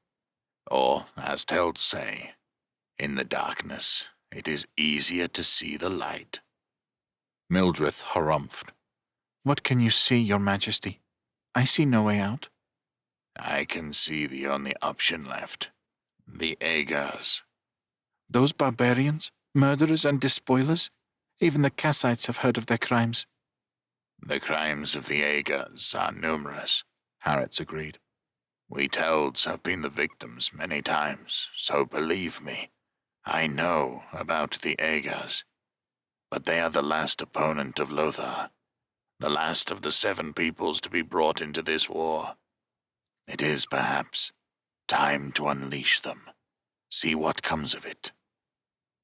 Or, as Telds say, in the darkness, it is easier to see the light. Mildred harumphed. What can you see, Your Majesty? I see no way out. I can see the only option left. The Aegars. Those barbarians, murderers and despoilers, even the Kassites have heard of their crimes. The crimes of the Aegars are numerous, Harrods agreed. We Telds have been the victims many times, so believe me, I know about the Aegars. But they are the last opponent of Lothar, the last of the 7 peoples to be brought into this war. It is, perhaps, time to unleash them. See what comes of it.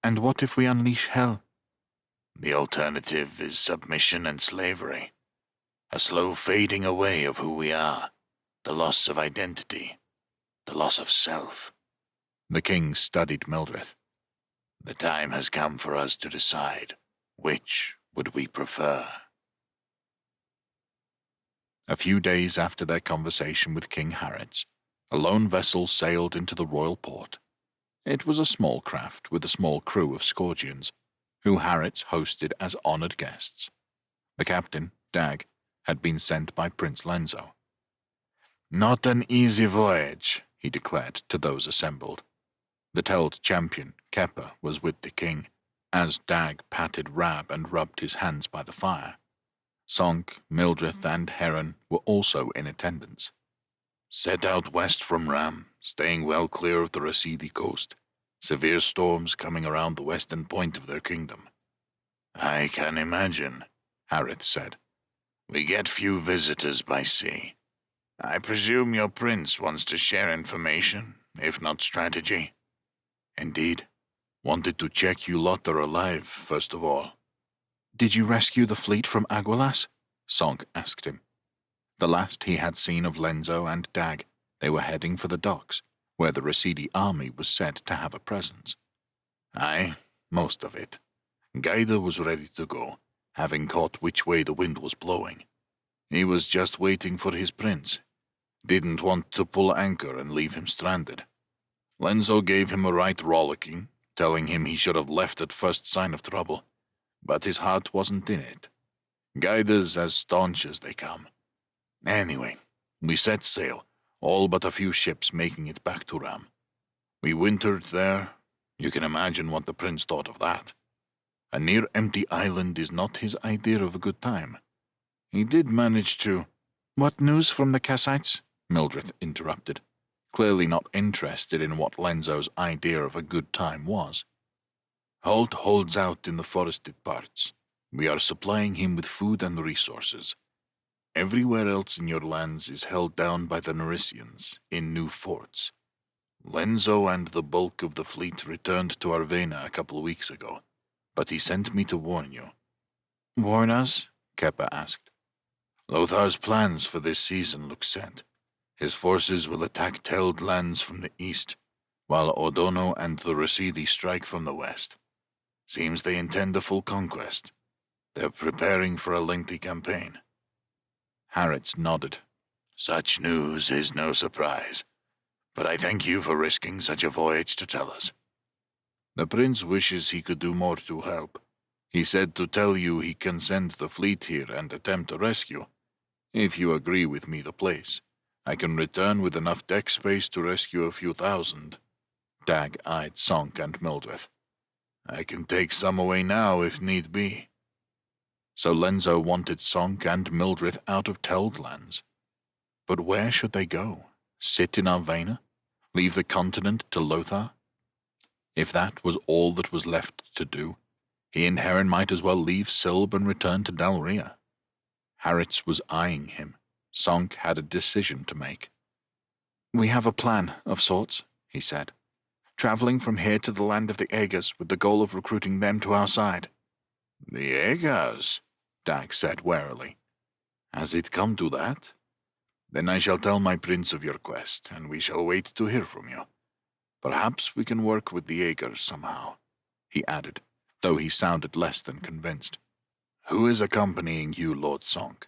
And what if we unleash hell? The alternative is submission and slavery. A slow fading away of who we are, the loss of identity, the loss of self. The king studied Mildred. The time has come for us to decide which would we prefer. A few days after their conversation with King Harrods, a lone vessel sailed into the royal port. It was a small craft with a small crew of Scourgians, who Harrods hosted as honored guests. The captain, Dag, had been sent by Prince Lenzo. Not an easy voyage, he declared to those assembled. The Teld champion, Kepper, was with the king, as Dag patted Rab and rubbed his hands by the fire. Sonk, Mildred, and Heron were also in attendance. Set out west from Ram, staying well clear of the Residi coast. Severe storms coming around the western point of their kingdom. I can imagine, Harith said. We get few visitors by sea. I presume your prince wants to share information, if not strategy. Indeed. Wanted to check you lot are alive, first of all. Did you rescue the fleet from Aguilas? Sonk asked him. The last he had seen of Lenzo and Dag, they were heading for the docks, where the Residi army was said to have a presence. Aye, most of it. Gaida was ready to go, having caught which way the wind was blowing. He was just waiting for his prince. Didn't want to pull anchor and leave him stranded. Lenzo gave him a right rollicking, telling him he should have left at first sign of trouble, but his heart wasn't in it. Gaida's as staunch as they come. Anyway, we set sail, all but a few ships making it back to Ram. We wintered there. You can imagine what the prince thought of that. A near-empty island is not his idea of a good time. He did manage to— What news from the Kassites? Mildred interrupted, clearly not interested in what Lenzo's idea of a good time was. Holt holds out in the forested parts. We are supplying him with food and resources. Everywhere else in your lands is held down by the Nerisians in new forts. Lenzo and the bulk of the fleet returned to Arvena a couple of weeks ago, but he sent me to warn you. Warn us? Keppa asked. Lothar's plans for this season look set. His forces will attack Teld lands from the east, while Odono and the Residi strike from the west. Seems they intend a full conquest. They're preparing for a lengthy campaign. Harrods nodded. Such news is no surprise, but I thank you for risking such a voyage to tell us. The prince wishes he could do more to help. He said to tell you he can send the fleet here and attempt a rescue. If you agree with me the place, I can return with enough deck space to rescue a few thousand. Dag eyed Sonk and Mildred. I can take some away now if need be. So Lenzo wanted Sonk and Mildred out of Teldlands. But where should they go? Sit in Arvena? Leave the continent to Lothar? If that was all that was left to do, he and Heron might as well leave Silb and return to Dalria. Harrods was eyeing him. Sonk had a decision to make. We have a plan, of sorts, he said. Traveling from here to the land of the Aegis with the goal of recruiting them to our side. The Aegis, Dag said warily. Has it come to that? Then I shall tell my prince of your quest, and we shall wait to hear from you. Perhaps we can work with the Aegis somehow, he added, though he sounded less than convinced. Who is accompanying you, Lord Sonk?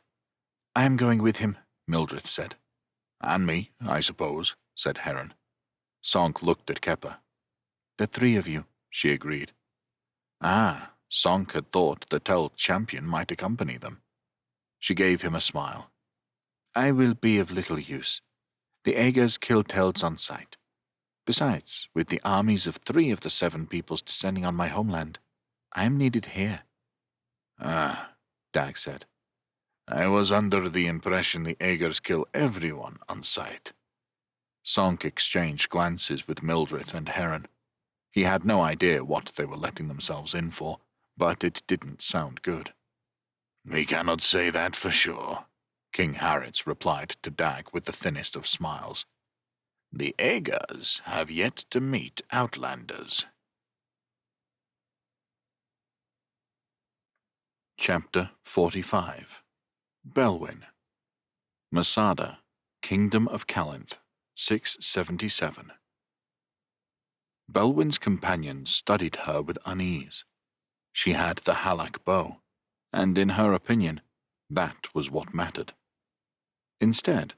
I am going with him, Mildred said. And me, I suppose, said Heron. Sonk looked at Keppa. The three of you, she agreed. Ah, Sonk had thought the Teld champion might accompany them. She gave him a smile. I will be of little use. The Aegis kill Telds on sight. Besides, with the armies of 3 of the 7 peoples descending on my homeland, I am needed here. Ah, Dag said. I was under the impression the Aegis kill everyone on sight. Sonk exchanged glances with Mildred and Heron. He had no idea what they were letting themselves in for, but it didn't sound good. We cannot say that for sure, King Harrods replied to Dag with the thinnest of smiles. The Aegis have yet to meet Outlanders. Chapter 45 Belwyn Masada, Kingdom of Calinth, 677. Belwyn's companions studied her with unease. She had the Halak bow, and in her opinion, that was what mattered. Instead,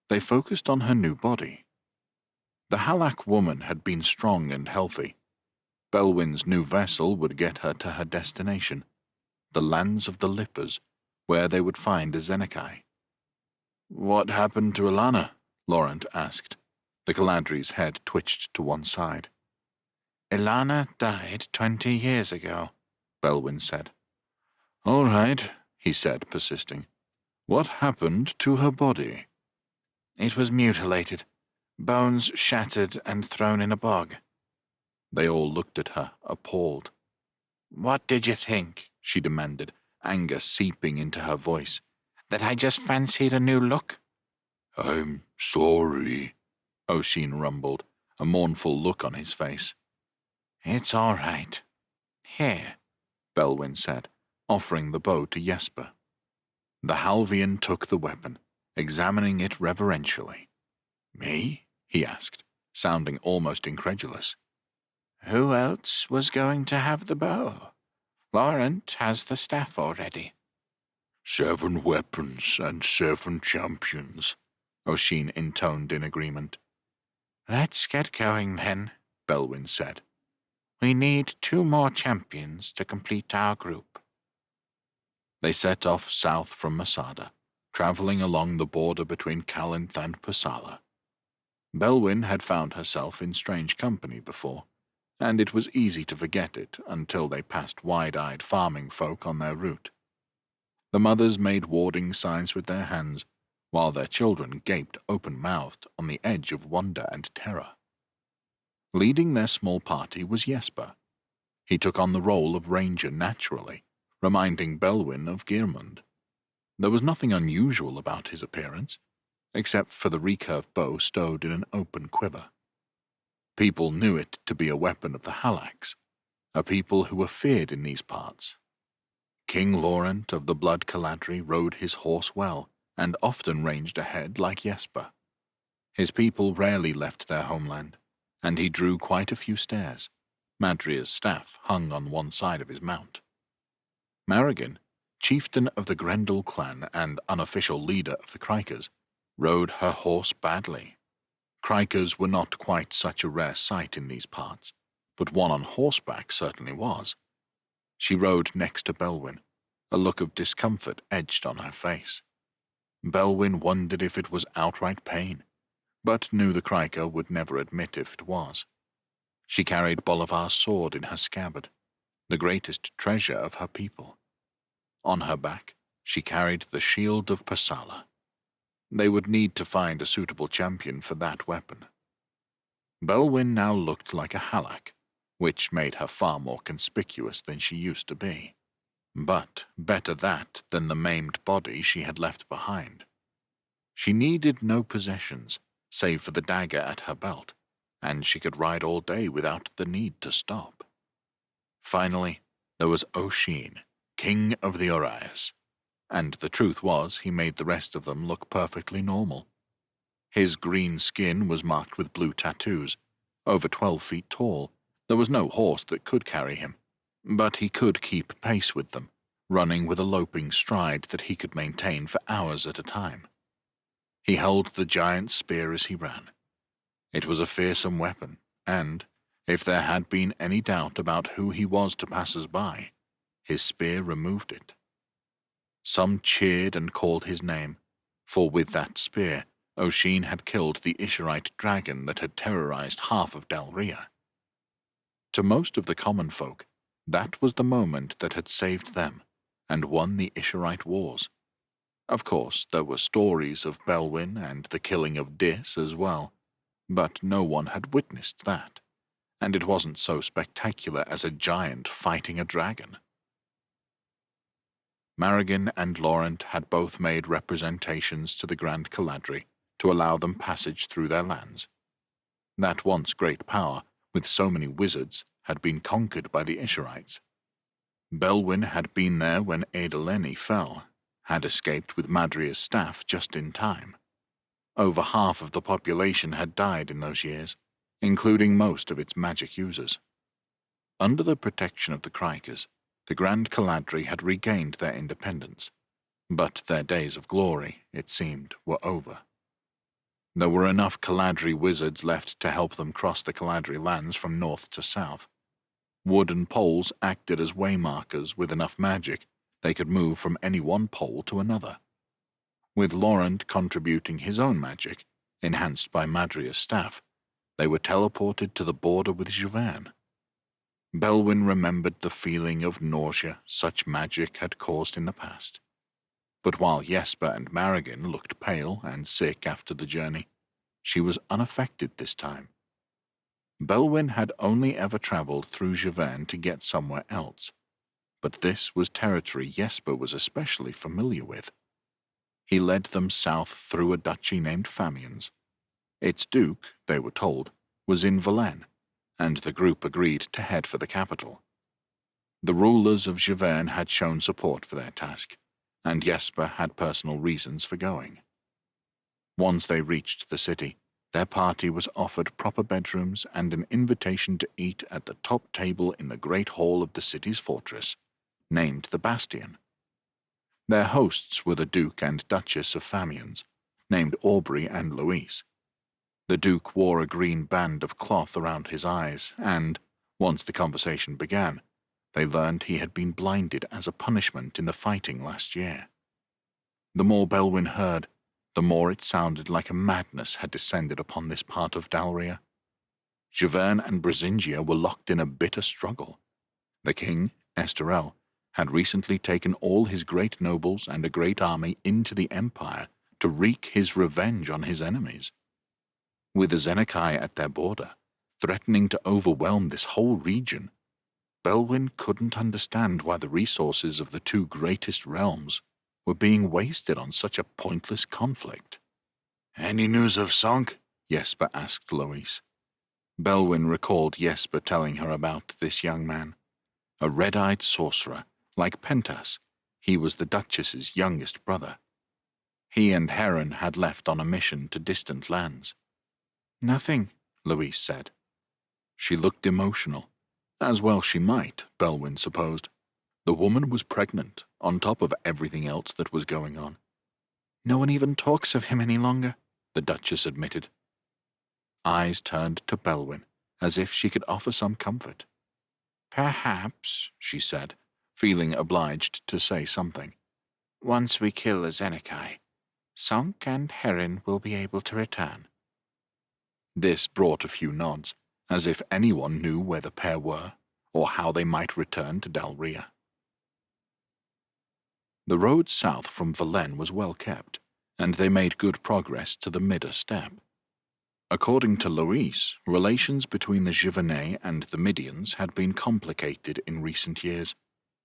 they focused on her new body. The Halak woman had been strong and healthy. Belwyn's new vessel would get her to her destination, the lands of the Lippers, where they would find a Zenekai. What happened to Ilana? Laurent asked. The Caladri's head twitched to one side. Ilana died 20 years ago, Belwyn said. All right, he said, persisting. What happened to her body? It was mutilated, bones shattered and thrown in a bog. They all looked at her, appalled. What did you think? She demanded, anger seeping into her voice. That I just fancied a new look? I'm sorry, Oshin rumbled, a mournful look on his face. It's all right. Here, Belwyn said, offering the bow to Jesper. The Halvian took the weapon, examining it reverentially. "Me?" he asked, sounding almost incredulous. Who else was going to have the bow? Laurent has the staff already. 7 weapons and 7 champions, Oisin intoned in agreement. Let's get going then, Belwyn said. We need 2 more champions to complete our group. They set off south from Masada, travelling along the border between Calinth and Passala. Belwyn had found herself in strange company before, and it was easy to forget it until they passed wide-eyed farming folk on their route. The mothers made warding signs with their hands, while their children gaped open-mouthed on the edge of wonder and terror. Leading their small party was Jesper. He took on the role of ranger naturally, reminding Belwyn of Geirmund. There was nothing unusual about his appearance, except for the recurve bow stowed in an open quiver. People knew it to be a weapon of the Halax, a people who were feared in these parts. King Laurent of the Blood Caladri rode his horse well, and often ranged ahead like Jesper. His people rarely left their homeland, and he drew quite a few stares. Madria's staff hung on one side of his mount. Marigan, chieftain of the Grendel clan and unofficial leader of the Krikers, rode her horse badly. Krikers were not quite such a rare sight in these parts, but one on horseback certainly was. She rode next to Belwyn, a look of discomfort edged on her face. Belwyn wondered if it was outright pain, but knew the Kriker would never admit if it was. She carried Bolivar's sword in her scabbard, the greatest treasure of her people. On her back, she carried the shield of Passala. They would need to find a suitable champion for that weapon. Belwyn now looked like a Halak, which made her far more conspicuous than she used to be. But better that than the maimed body she had left behind. She needed no possessions, save for the dagger at her belt, and she could ride all day without the need to stop. Finally, there was Oisin, king of the Orias, and the truth was he made the rest of them look perfectly normal. His green skin was marked with blue tattoos, over 12 feet tall. There was no horse that could carry him, but he could keep pace with them, running with a loping stride that he could maintain for hours at a time. He held the giant spear as he ran. It was a fearsome weapon, and, if there had been any doubt about who he was to passers-by, his spear removed it. Some cheered and called his name, for with that spear, Oisin had killed the Isherite dragon that had terrorized half of Dalria. To most of the common folk, that was the moment that had saved them and won the Isherite wars. Of course, there were stories of Belwyn and the killing of Dis as well, but no one had witnessed that, and it wasn't so spectacular as a giant fighting a dragon. Marigan and Laurent had both made representations to the Grand Caladri to allow them passage through their lands. That once great power, with so many wizards, had been conquered by the Isherites. Belwyn had been there when Edeleni fell, had escaped with Madria's staff just in time. Over half of the population had died in those years, including most of its magic users. Under the protection of the Krikers, the Grand Caladri had regained their independence, but their days of glory, it seemed, were over. There were enough Caladri wizards left to help them cross the Caladri lands from north to south. Wooden poles acted as waymarkers with enough magic they could move from any one pole to another. With Laurent contributing his own magic, enhanced by Madria's staff, they were teleported to the border with Javern. Belwyn remembered the feeling of nausea such magic had caused in the past. But while Jesper and Marigan looked pale and sick after the journey, she was unaffected this time. Belwyn had only ever travelled through Javern to get somewhere else, but this was territory Jesper was especially familiar with. He led them south through a duchy named Famians. Its duke, they were told, was in Valenne, and the group agreed to head for the capital. The rulers of Javern had shown support for their task, and Jesper had personal reasons for going. Once they reached the city, their party was offered proper bedrooms and an invitation to eat at the top table in the great hall of the city's fortress, named the Bastion. Their hosts were the Duke and Duchess of Famians, named Aubrey and Louise. The Duke wore a green band of cloth around his eyes, and, once the conversation began, they learned he had been blinded as a punishment in the fighting last year. The more Belwyn heard, the more it sounded like a madness had descended upon this part of Dalria. Javern and Brisingia were locked in a bitter struggle. The king, Esterel, had recently taken all his great nobles and a great army into the Empire to wreak his revenge on his enemies. With the Zenekai at their border, threatening to overwhelm this whole region, Belwyn couldn't understand why the resources of the two greatest realms were being wasted on such a pointless conflict. "Any news of Sonk?" Jesper asked Louise. Belwyn recalled Jesper telling her about this young man. A red-eyed sorcerer, like Pentas, he was the Duchess's youngest brother. He and Heron had left on a mission to distant lands. Nothing, Louise said. She looked emotional, as well she might, Belwyn supposed. The woman was pregnant, on top of everything else that was going on. No one even talks of him any longer, the Duchess admitted. Eyes turned to Belwyn, as if she could offer some comfort. Perhaps, she said, feeling obliged to say something. Once we kill the Zenekai, Sonk and Heron will be able to return. This brought a few nods, as if anyone knew where the pair were, or how they might return to Dalria. The road south from Velen was well kept, and they made good progress to the Midder steppe. According to Louise, relations between the Givernae and the Midians had been complicated in recent years,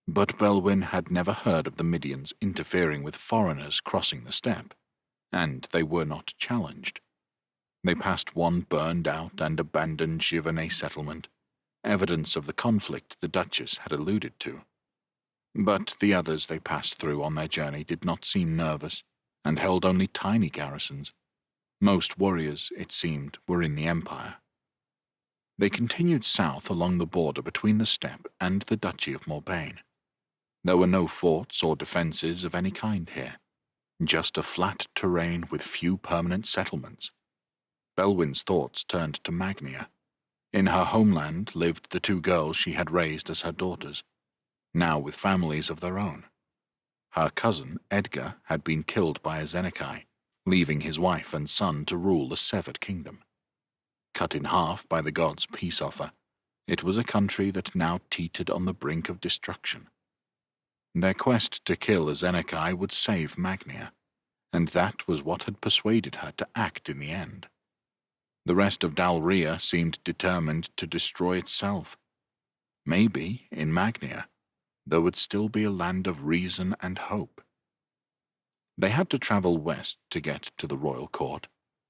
but Belwyn had never heard of the Midians interfering with foreigners crossing the steppe, and they were not challenged. They passed one burned-out and abandoned Givernae settlement, evidence of the conflict the Duchess had alluded to. But the others they passed through on their journey did not seem nervous, and held only tiny garrisons. Most warriors, it seemed, were in the Empire. They continued south along the border between the steppe and the Duchy of Morbagne. There were no forts or defences of any kind here, just a flat terrain with few permanent settlements. Belwyn's thoughts turned to Magnia. In her homeland lived the two girls she had raised as her daughters, now with families of their own. Her cousin, Edgar, had been killed by a Zenekai, leaving his wife and son to rule the severed kingdom. Cut in half by the gods' peace offer, it was a country that now teetered on the brink of destruction. Their quest to kill a Zenekai would save Magnia, and that was what had persuaded her to act in the end. The rest of Dalria seemed determined to destroy itself. Maybe, in Magnia, there would still be a land of reason and hope. They had to travel west to get to the royal court,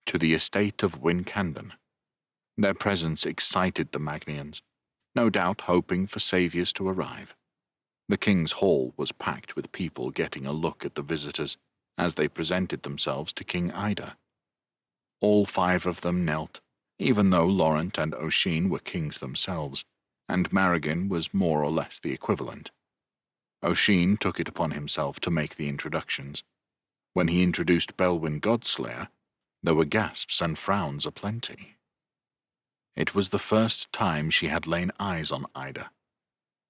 to the estate of Wincandon. Their presence excited the Magnians, no doubt hoping for saviors to arrive. The king's hall was packed with people getting a look at the visitors as they presented themselves to King Ida. All 5 of them knelt, even though Laurent and Oisin were kings themselves, and Marrigan was more or less the equivalent. Oisin took it upon himself to make the introductions. When he introduced Belwyn Godslayer, there were gasps and frowns aplenty. It was the first time she had lain eyes on Ida.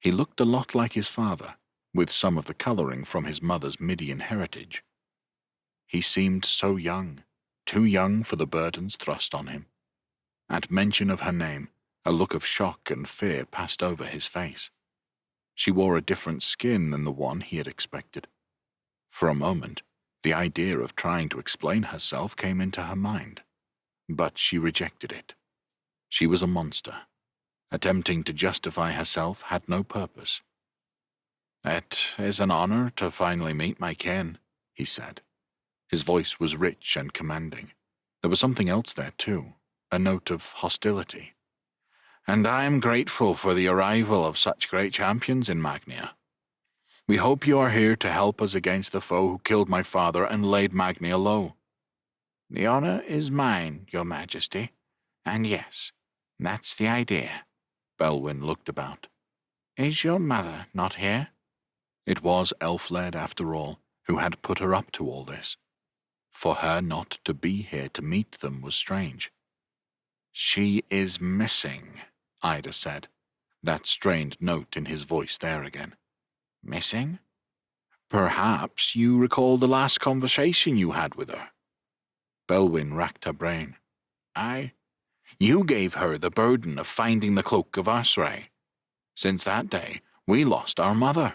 He looked a lot like his father, with some of the colouring from his mother's Midian heritage. He seemed so young, too young for the burdens thrust on him. At mention of her name, a look of shock and fear passed over his face. She wore a different skin than the one he had expected. For a moment, the idea of trying to explain herself came into her mind, but she rejected it. She was a monster. Attempting to justify herself had no purpose. "It is an honor to finally meet my kin," he said. His voice was rich and commanding. There was something else there, too, a note of hostility. "And I am grateful for the arrival of such great champions in Magnia. We hope you are here to help us against the foe who killed my father and laid Magnia low." The honor is mine, your majesty, and yes, that's the idea. Belwyn looked about. Is your mother not here? It was Elfled, after all, who had put her up to all this. For her not to be here to meet them was strange. She is missing, Ida said, that strained note in his voice there again. Missing? Perhaps you recall the last conversation you had with her. Belwyn racked her brain. You gave her the burden of finding the cloak of Asray. Since that day, we lost our mother.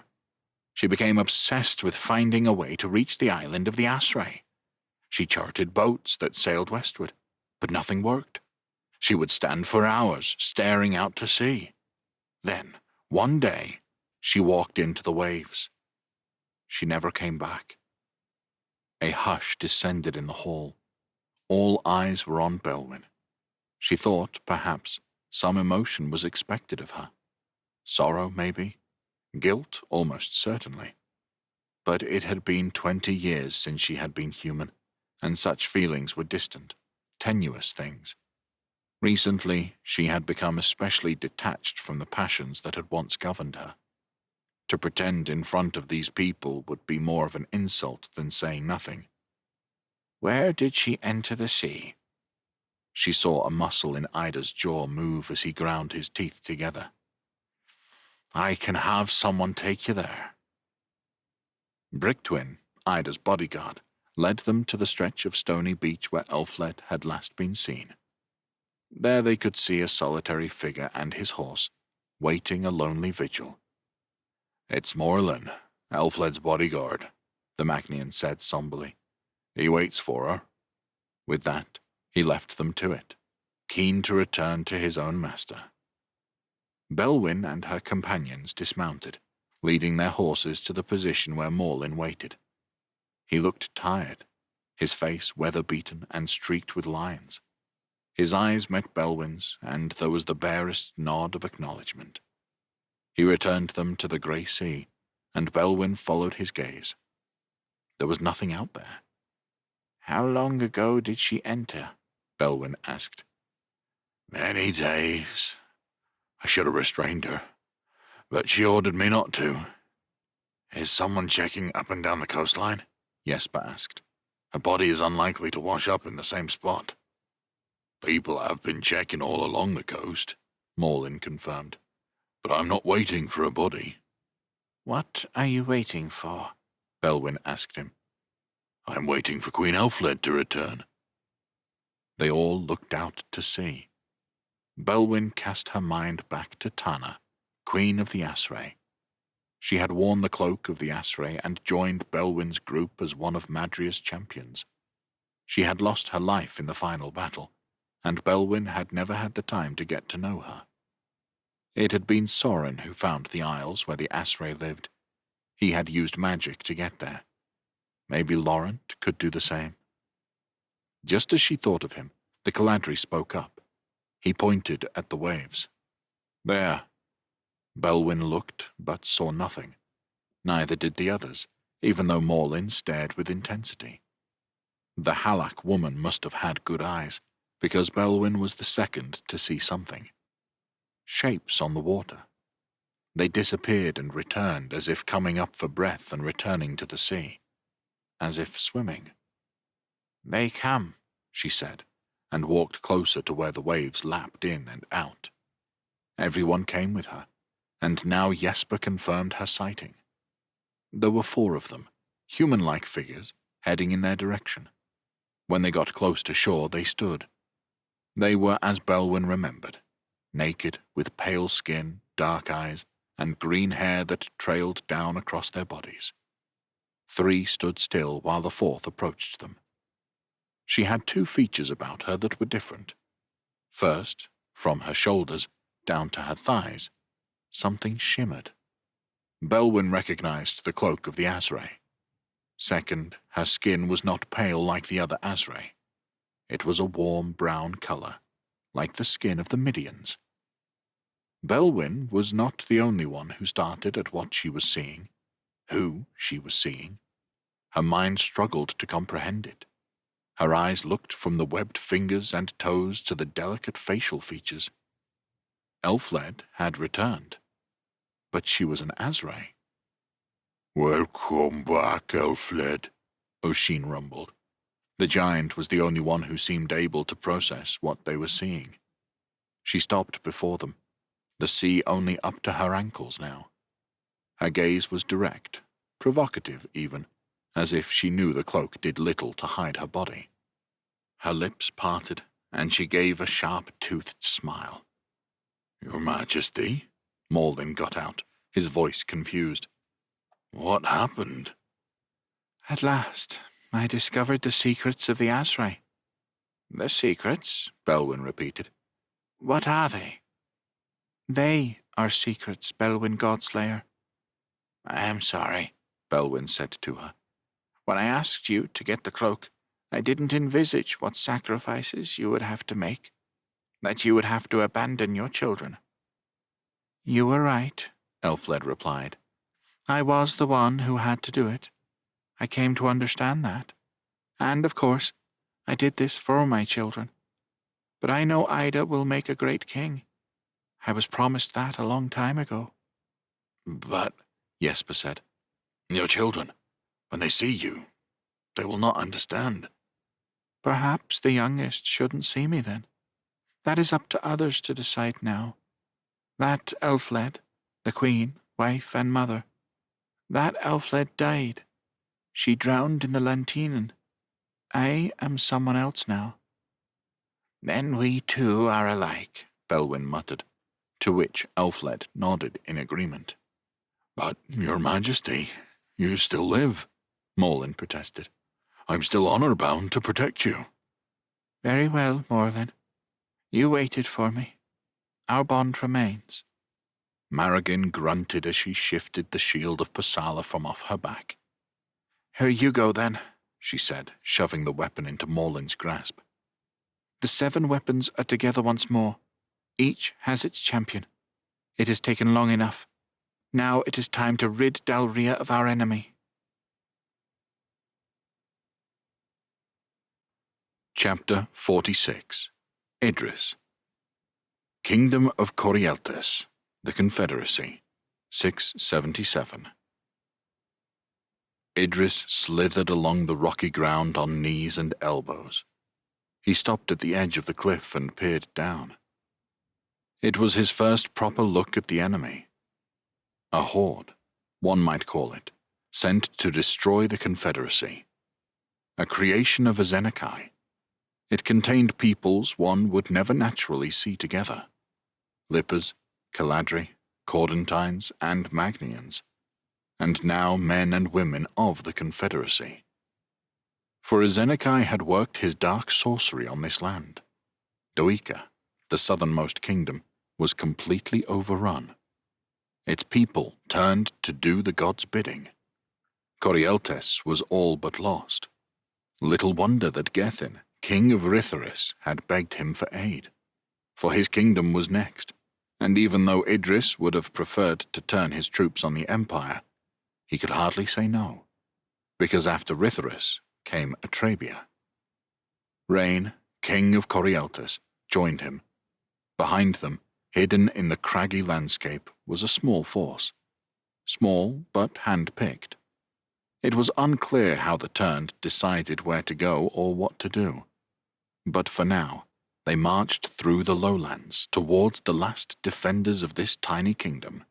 She became obsessed with finding a way to reach the island of the Asray. She chartered boats that sailed westward, but nothing worked. She would stand for hours, staring out to sea. Then, one day, she walked into the waves. She never came back. A hush descended in the hall. All eyes were on Belwyn. She thought, perhaps, some emotion was expected of her. Sorrow, maybe. Guilt, almost certainly. But it had been 20 years since she had been human, and such feelings were distant, tenuous things. Recently, she had become especially detached from the passions that had once governed her. To pretend in front of these people would be more of an insult than saying nothing. Where did she enter the sea? She saw a muscle in Ida's jaw move as he ground his teeth together. I can have someone take you there. Bricktwin, Ida's bodyguard, led them to the stretch of stony beach where Elfled had last been seen. There they could see a solitary figure and his horse, waiting a lonely vigil. It's Morlin, Elfled's bodyguard, the Magnian said somberly. He waits for her. With that, he left them to it, keen to return to his own master. Belwyn and her companions dismounted, leading their horses to the position where Morlin waited. He looked tired, his face weather-beaten and streaked with lines. His eyes met Belwyn's, and there was the barest nod of acknowledgement. He returned them to the grey sea, and Belwyn followed his gaze. There was nothing out there. How long ago did she enter? Belwyn asked. Many days. I should have restrained her, but she ordered me not to. Is someone checking up and down the coastline? Jesper asked. Her body is unlikely to wash up in the same spot. People have been checking all along the coast, Morlin confirmed. But I'm not waiting for a body. What are you waiting for? Belwyn asked him. I'm waiting for Queen Elfled to return. They all looked out to sea. Belwyn cast her mind back to Tana, Queen of the Asray. She had worn the cloak of the Asray and joined Belwyn's group as one of Madria's champions. She had lost her life in the final battle, and Belwyn had never had the time to get to know her. It had been Sorin who found the isles where the Asray lived. He had used magic to get there. Maybe Laurent could do the same. Just as she thought of him, the Caladri spoke up. He pointed at the waves. There. Belwyn looked, but saw nothing. Neither did the others, even though Morlin stared with intensity. The Halak woman must have had good eyes, because Belwyn was the second to see something. Shapes on the water. They disappeared and returned as if coming up for breath and returning to the sea. As if swimming. They come, she said, and walked closer to where the waves lapped in and out. Everyone came with her, and now Jesper confirmed her sighting. There were 4 of them, human-like figures, heading in their direction. When they got close to shore, they stood. They were as Belwyn remembered, naked, with pale skin, dark eyes, and green hair that trailed down across their bodies. 3 stood still while the 4th approached them. She had 2 features about her that were different. First, from her shoulders down to her thighs, something shimmered. Belwyn recognized the cloak of the Asray. Second, her skin was not pale like the other Asray. It was a warm brown color, like the skin of the Midians. Belwyn was not the only one who started at what she was seeing, who she was seeing. Her mind struggled to comprehend it. Her eyes looked from the webbed fingers and toes to the delicate facial features. Elfled had returned, but she was an Azrai. "Welcome back, Elfled," Oshin rumbled. The giant was the only one who seemed able to process what they were seeing. She stopped before them, the sea only up to her ankles now. Her gaze was direct, provocative even, as if she knew the cloak did little to hide her body. Her lips parted, and she gave a sharp-toothed smile. "Your Majesty?" Morlin got out, his voice confused. "What happened?" At last, I discovered the secrets of the Azrai. The secrets? Belwyn repeated. What are they? They are secrets, Belwyn Godslayer. I am sorry, Belwyn said to her. When I asked you to get the cloak, I didn't envisage what sacrifices you would have to make, that you would have to abandon your children. You were right, Elfled replied. I was the one who had to do it. I came to understand that. And, of course, I did this for my children. But I know Ida will make a great king. I was promised that a long time ago. But, Jesper said, your children, when they see you, they will not understand. Perhaps the youngest shouldn't see me then. That is up to others to decide now. That Elfled, the queen, wife and mother, that Elfled died. She drowned in the Lantinen. I am someone else now. Then we too are alike, Belwyn muttered, to which Elfled nodded in agreement. But, your Majesty, you still live, Morlin protested. I'm still honor-bound to protect you. Very well, Morlin. You waited for me. Our bond remains. Maragin grunted as she shifted the shield of Pasala from off her back. Here you go, then, she said, shoving the weapon into Morlin's grasp. The 7 weapons are together once more. Each has its champion. It has taken long enough. Now it is time to rid Dalria of our enemy. Chapter 46 Idris. Kingdom of Corieltes, the Confederacy, 677. Idris slithered along the rocky ground on knees and elbows. He stopped at the edge of the cliff and peered down. It was his first proper look at the enemy. A horde, one might call it, sent to destroy the Confederacy. A creation of Azenakai. It contained peoples one would never naturally see together. Lippers, Caladri, Cordentines, and Magnians. And now men and women of the Confederacy. For Azenakai had worked his dark sorcery on this land. Doika, the southernmost kingdom, was completely overrun. Its people turned to do the gods' bidding. Corieltes was all but lost. Little wonder that Gethin, king of Ritharis, had begged him for aid. For his kingdom was next, and even though Idris would have preferred to turn his troops on the Empire, he could hardly say no, because after Ritharis came Atrabia. Rain, king of Corieltes, joined him. Behind them, hidden in the craggy landscape, was a small force. Small, but hand-picked. It was unclear how the Turned decided where to go or what to do. But for now, they marched through the lowlands towards the last defenders of this tiny kingdom.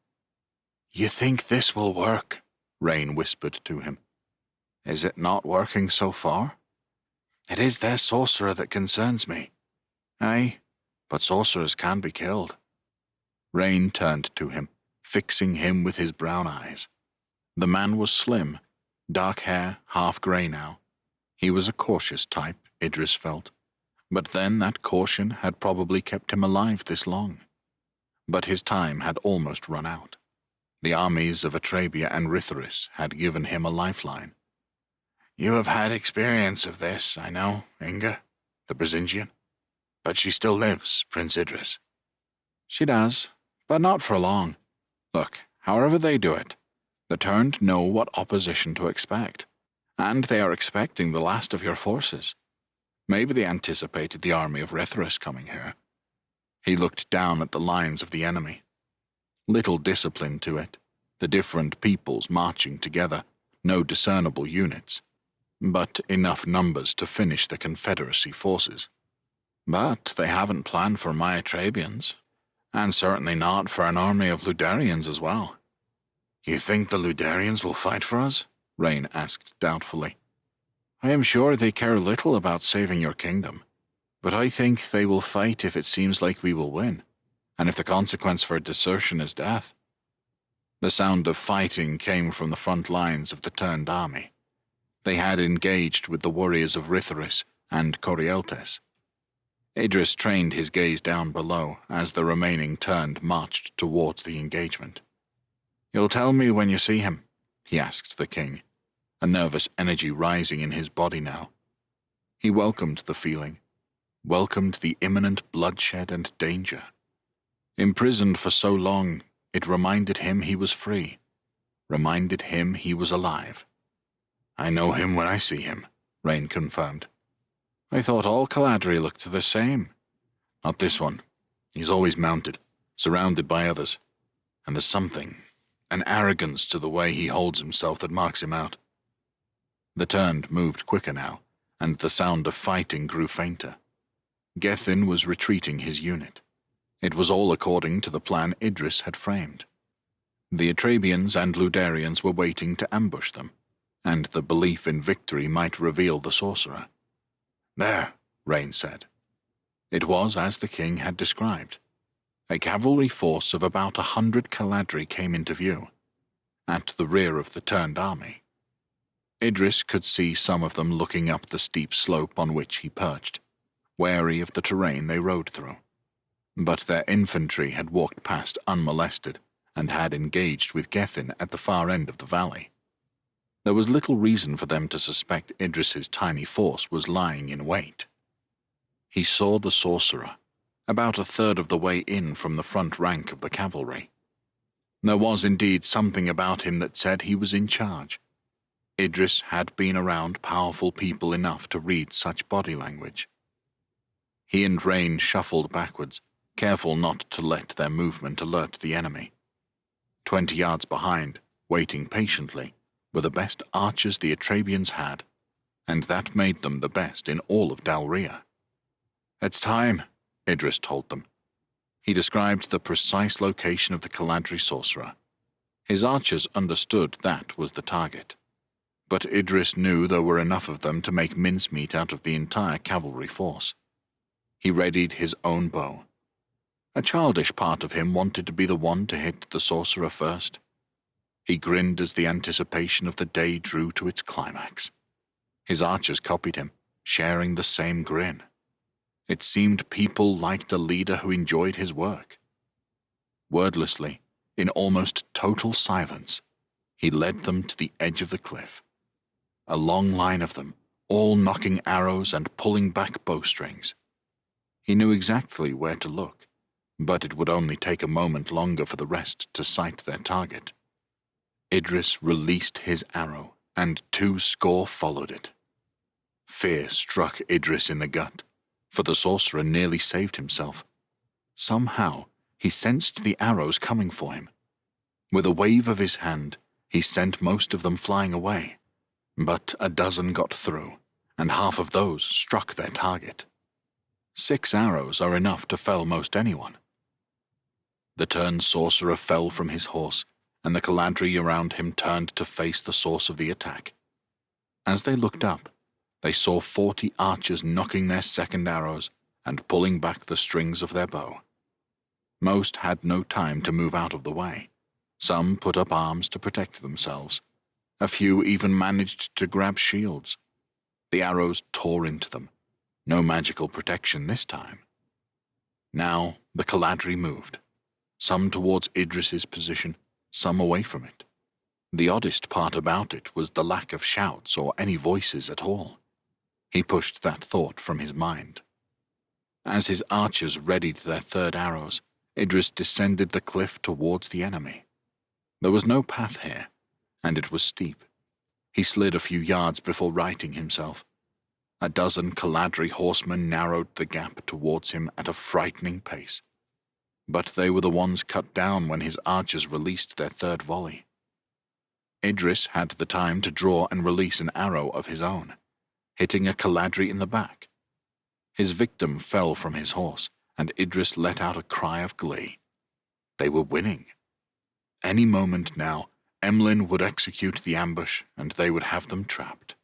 You think this will work? Rain whispered to him. Is it not working so far? It is their sorcerer that concerns me. Aye, but sorcerers can be killed. Rain turned to him, fixing him with his brown eyes. The man was slim, dark hair, half grey now. He was a cautious type, Idris felt. But then that caution had probably kept him alive this long. But his time had almost run out. The armies of Atrabia and Ritharis had given him a lifeline. You have had experience of this, I know, Inga, the Brisingian. But she still lives, Prince Idris. She does, but not for long. Look, however they do it, the Turned know what opposition to expect, and they are expecting the last of your forces. Maybe they anticipated the army of Rithorus coming here. He looked down at the lines of the enemy. Little discipline to it, the different peoples marching together, no discernible units, but enough numbers to finish the Confederacy forces. But they haven't planned for my Trabians, and certainly not for an army of Ludarians as well. You think the Ludarians will fight for us? Rain asked doubtfully. I am sure they care little about saving your kingdom, but I think they will fight if it seems like we will win, and if the consequence for desertion is death. The sound of fighting came from the front lines of the turned army. They had engaged with the warriors of Rithorus and Corieltes. Idris trained his gaze down below as the remaining turned marched towards the engagement. You'll tell me when you see him, he asked the king, a nervous energy rising in his body now. He welcomed the feeling, welcomed the imminent bloodshed and danger. Imprisoned for so long, it reminded him he was free, reminded him he was alive. I know him when I see him, Rain confirmed. I thought all Caladri looked the same. Not this one. He's always mounted, surrounded by others, and there's something, an arrogance to the way he holds himself that marks him out. The turned moved quicker now, and the sound of fighting grew fainter. Gethin was retreating his unit. It was all according to the plan Idris had framed. The Atrabians and Ludarians were waiting to ambush them, and the belief in victory might reveal the sorcerer. There, Rain said. It was as the king had described. A cavalry force of about 100 Caladri came into view, at the rear of the turned army. Idris could see some of them looking up the steep slope on which he perched, wary of the terrain they rode through. But their infantry had walked past unmolested and had engaged with Gethin at the far end of the valley. There was little reason for them to suspect Idris's tiny force was lying in wait. He saw the sorcerer, about a third of the way in from the front rank of the cavalry. There was indeed something about him that said he was in charge. Idris had been around powerful people enough to read such body language. He and Rain shuffled backwards, careful not to let their movement alert the enemy. 20 yards behind, waiting patiently, were the best archers the Atrabians had, and that made them the best in all of Dalria. It's time, Idris told them. He described the precise location of the Caladri sorcerer. His archers understood that was the target, but Idris knew there were enough of them to make mincemeat out of the entire cavalry force. He readied his own bow. A childish part of him wanted to be the one to hit the sorcerer first. He grinned as the anticipation of the day drew to its climax. His archers copied him, sharing the same grin. It seemed people liked a leader who enjoyed his work. Wordlessly, in almost total silence, he led them to the edge of the cliff. A long line of them, all knocking arrows and pulling back bowstrings. He knew exactly where to look, but it would only take a moment longer for the rest to sight their target. Idris released his arrow, and 200 followed it. Fear struck Idris in the gut, for the sorcerer nearly saved himself. Somehow, he sensed the arrows coming for him. With a wave of his hand, he sent most of them flying away, but a dozen got through, and half of those struck their target. 6 arrows are enough to fell most anyone. The turned sorcerer fell from his horse, and the Caladri around him turned to face the source of the attack. As they looked up, they saw 40 archers knocking their second arrows and pulling back the strings of their bow. Most had no time to move out of the way. Some put up arms to protect themselves. A few even managed to grab shields. The arrows tore into them. No magical protection this time. Now the Caladri moved, some towards Idris's position, some away from it. The oddest part about it was the lack of shouts or any voices at all. He pushed that thought from his mind. As his archers readied their third arrows, Idris descended the cliff towards the enemy. There was no path here, and it was steep. He slid a few yards before righting himself. A dozen Caladri horsemen narrowed the gap towards him at a frightening pace. But they were the ones cut down when his archers released their third volley. Idris had the time to draw and release an arrow of his own, hitting a Caladri in the back. His victim fell from his horse, and Idris let out a cry of glee. They were winning. Any moment now, Emlyn would execute the ambush, and they would have them trapped.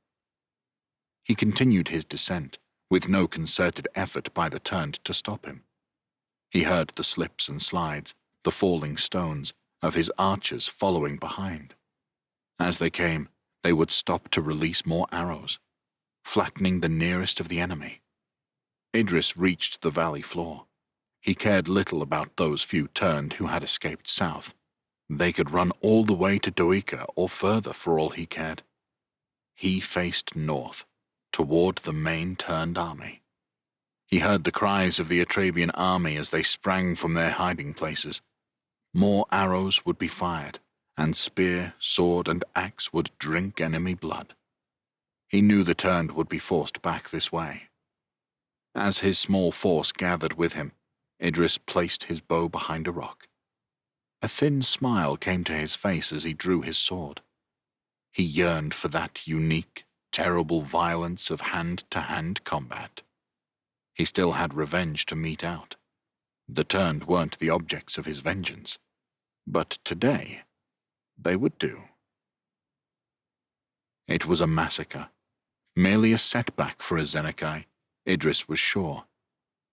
He continued his descent, with no concerted effort by the turned to stop him. He heard the slips and slides, the falling stones, of his archers following behind. As they came, they would stop to release more arrows, flattening the nearest of the enemy. Idris reached the valley floor. He cared little about those few turned who had escaped south. They could run all the way to Doika or further for all he cared. He faced north, toward the main turned army. He heard the cries of the Atrebian army as they sprang from their hiding places. More arrows would be fired, and spear, sword, and axe would drink enemy blood. He knew the turned would be forced back this way. As his small force gathered with him, Idris placed his bow behind a rock. A thin smile came to his face as he drew his sword. He yearned for that unique, terrible violence of hand-to-hand combat. He still had revenge to mete out. The turned weren't the objects of his vengeance, but today they would do. It was a massacre, merely a setback for a Zenekai, Idris was sure.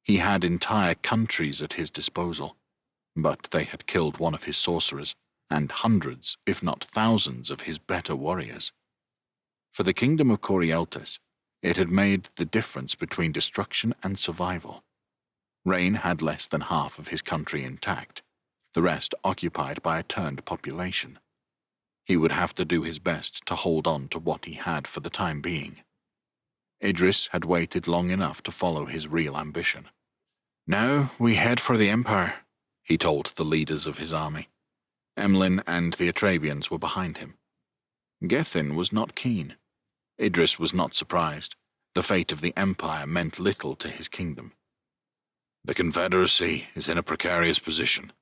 He had entire countries at his disposal, but they had killed one of his sorcerers, and hundreds, if not thousands, of his better warriors. For the kingdom of Corieltis, it had made the difference between destruction and survival. Rain had less than half of his country intact, the rest occupied by a turned population. He would have to do his best to hold on to what he had for the time being. Idris had waited long enough to follow his real ambition. "Now we head for the Empire," he told the leaders of his army. Emlyn and the Atrebians were behind him. Gethin was not keen. Idris was not surprised. The fate of the Empire meant little to his kingdom. "The Confederacy is in a precarious position,"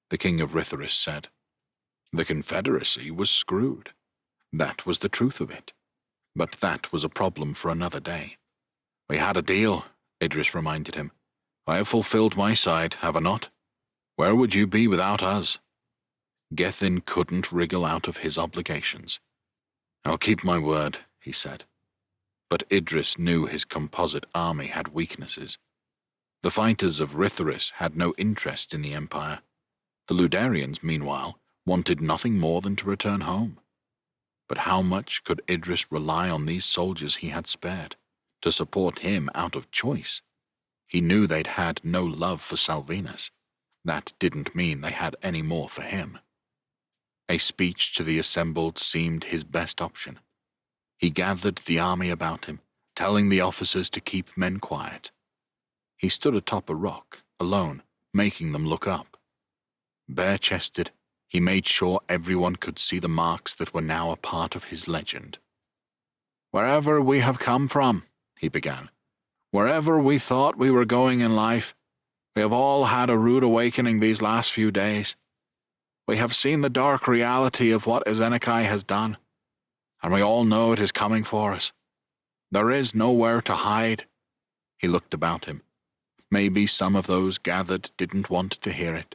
the king of Ritharis said. The Confederacy was screwed. That was the truth of it. But that was a problem for another day. "We had a deal," Idris reminded him. "I have fulfilled my side, have I not? Where would you be without us?" Gethin couldn't wriggle out of his obligations. "I'll keep my word," he said. But Idris knew his composite army had weaknesses. The fighters of Ritharis had no interest in the Empire. The Ludarians, meanwhile, wanted nothing more than to return home. But how much could Idris rely on these soldiers he had spared, to support him out of choice? He knew they'd had no love for Salvinus. That didn't mean they had any more for him. A speech to the assembled seemed his best option. He gathered the army about him, telling the officers to keep men quiet. He stood atop a rock, alone, making them look up. Bare-chested, he made sure everyone could see the marks that were now a part of his legend. "Wherever we have come from," he began, "wherever we thought we were going in life, we have all had a rude awakening these last few days. We have seen the dark reality of what Ezenekai has done, and we all know it is coming for us. There is nowhere to hide." He looked about him. Maybe some of those gathered didn't want to hear it,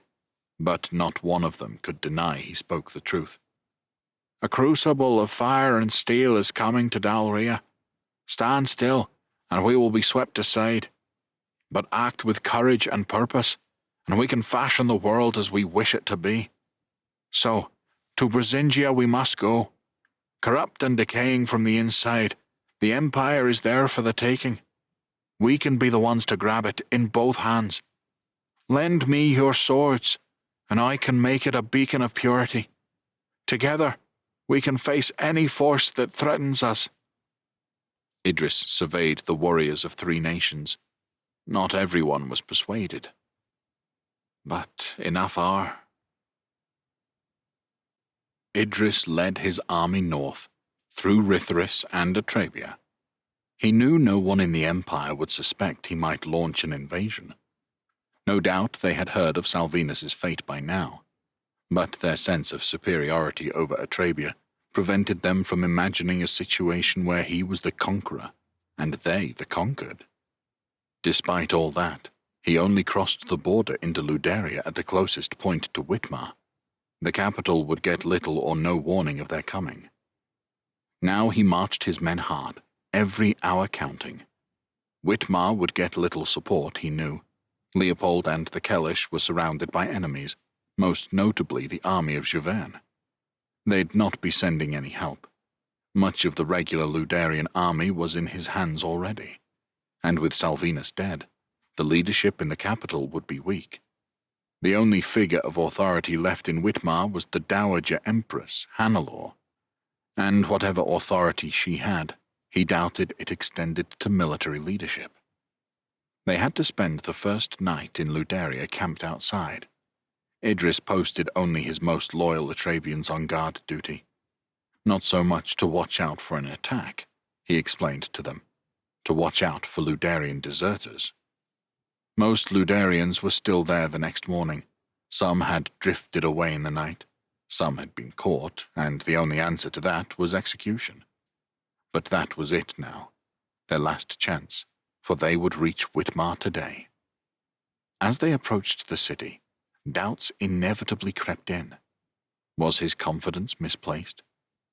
but not one of them could deny he spoke the truth. "A crucible of fire and steel is coming to Dalria. Stand still, and we will be swept aside. But act with courage and purpose, and we can fashion the world as we wish it to be. So, to Brisingia we must go. Corrupt and decaying from the inside, the Empire is there for the taking. We can be the ones to grab it in both hands. Lend me your swords, and I can make it a beacon of purity. Together, we can face any force that threatens us." Idris surveyed the warriors of 3 nations. Not everyone was persuaded. But enough are. Idris led his army north, through Ritharis and Atrabia. He knew no one in the Empire would suspect he might launch an invasion. No doubt they had heard of Salvinus's fate by now, but their sense of superiority over Atrabia prevented them from imagining a situation where he was the conqueror and they the conquered. Despite all that, he only crossed the border into Luderia at the closest point to Whitmar. The capital would get little or no warning of their coming. Now he marched his men hard, every hour counting. Whitmar would get little support, he knew. Leopold and the Kellish were surrounded by enemies, most notably the army of Javern. They'd not be sending any help. Much of the regular Luderian army was in his hands already, and with Salvinus dead, the leadership in the capital would be weak. The only figure of authority left in Whitmar was the Dowager Empress, Hannelore, and whatever authority she had, he doubted it extended to military leadership. They had to spend the first night in Luderia camped outside. Idris posted only his most loyal Atrabians on guard duty. Not so much to watch out for an attack, he explained to them, to watch out for Luderian deserters. Most Luderians were still there the next morning. Some had drifted away in the night. Some had been caught, and the only answer to that was execution. But that was it now, their last chance, for they would reach Whitmar today. As they approached the city, doubts inevitably crept in. Was his confidence misplaced?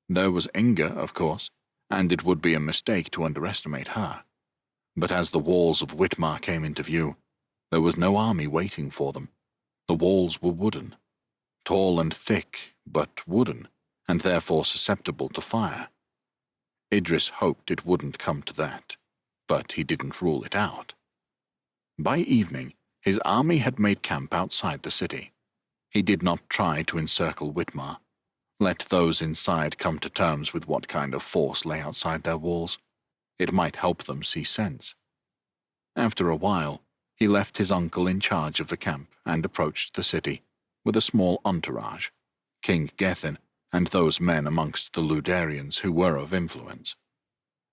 There was Inga, of course, and it would be a mistake to underestimate her. But as the walls of Whitmar came into view, there was no army waiting for them. The walls were wooden, tall and thick, but wooden, and therefore susceptible to fire. Idris hoped it wouldn't come to that, but he didn't rule it out. By evening, his army had made camp outside the city. He did not try to encircle Whitmar. Let those inside come to terms with what kind of force lay outside their walls. It might help them see sense. After a while, he left his uncle in charge of the camp and approached the city, with a small entourage, King Gethin and those men amongst the Luderians who were of influence.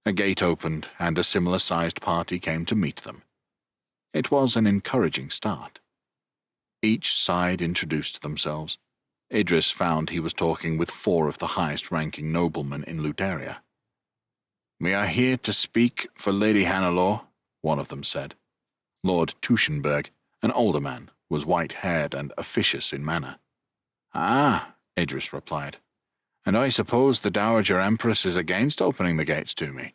A gate opened and a similar-sized party came to meet them. It was an encouraging start. Each side introduced themselves. Idris found he was talking with 4 of the highest-ranking noblemen in Luderia. "We are here to speak for Lady Hannelore," one of them said. Lord Tuschenberg, an older man, was white-haired and officious in manner. "Ah," Idris replied, "and I suppose the Dowager Empress is against opening the gates to me."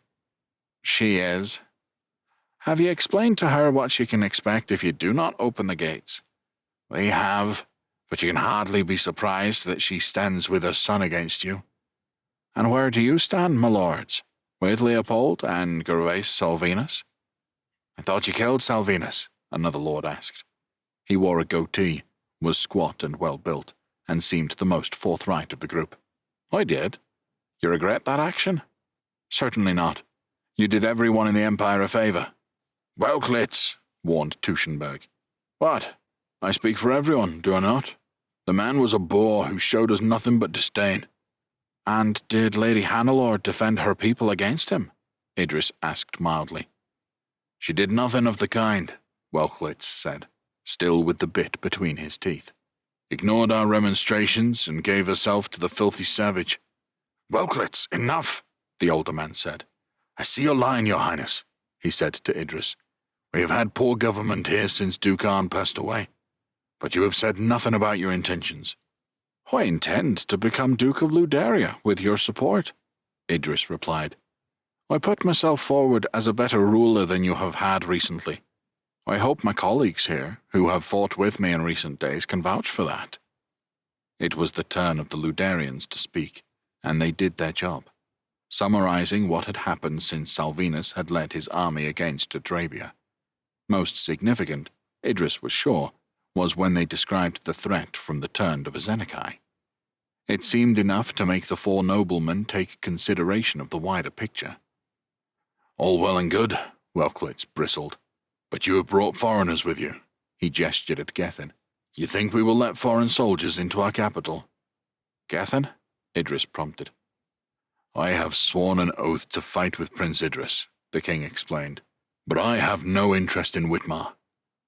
"She is." "Have you explained to her what she can expect if you do not open the gates?" "We have, but you can hardly be surprised that she stands with her son against you." "And where do you stand, my lords? With Leopold and Gervais Salvinus?" "I thought you killed Salvinus," another lord asked. He wore a goatee, was squat and well-built, and seemed the most forthright of the group. "I did. You regret that action?" "Certainly not. You did everyone in the Empire a favor." "Welklitz," warned Tuschenberg. "What? I speak for everyone, do I not? The man was a boor who showed us nothing but disdain." "And did Lady Hannelore defend her people against him?" Idris asked mildly. "She did nothing of the kind," Welklitz said, still with the bit between his teeth. "Ignored our remonstrations and gave herself to the filthy savage." "Welklitz, enough," the older man said. "I see you're lying, your highness," he said to Idris. "We have had poor government here since Duke Arn passed away, but you have said nothing about your intentions." "I intend to become Duke of Luderia with your support," Idris replied. "I put myself forward as a better ruler than you have had recently. I hope my colleagues here, who have fought with me in recent days, can vouch for that." It was the turn of the Luderians to speak, and they did their job, summarizing what had happened since Salvinus had led his army against Atrabia. Most significant, Idris was sure, was when they described the threat from the turn of Azenekai. It seemed enough to make the 4 noblemen take consideration of the wider picture. "All well and good," Welklitz bristled, "but you have brought foreigners with you." He gestured at Gethin. "You think we will let foreign soldiers into our capital?" "Gethin?" Idris prompted. "I have sworn an oath to fight with Prince Idris," the king explained. But I have no interest in Whitmar.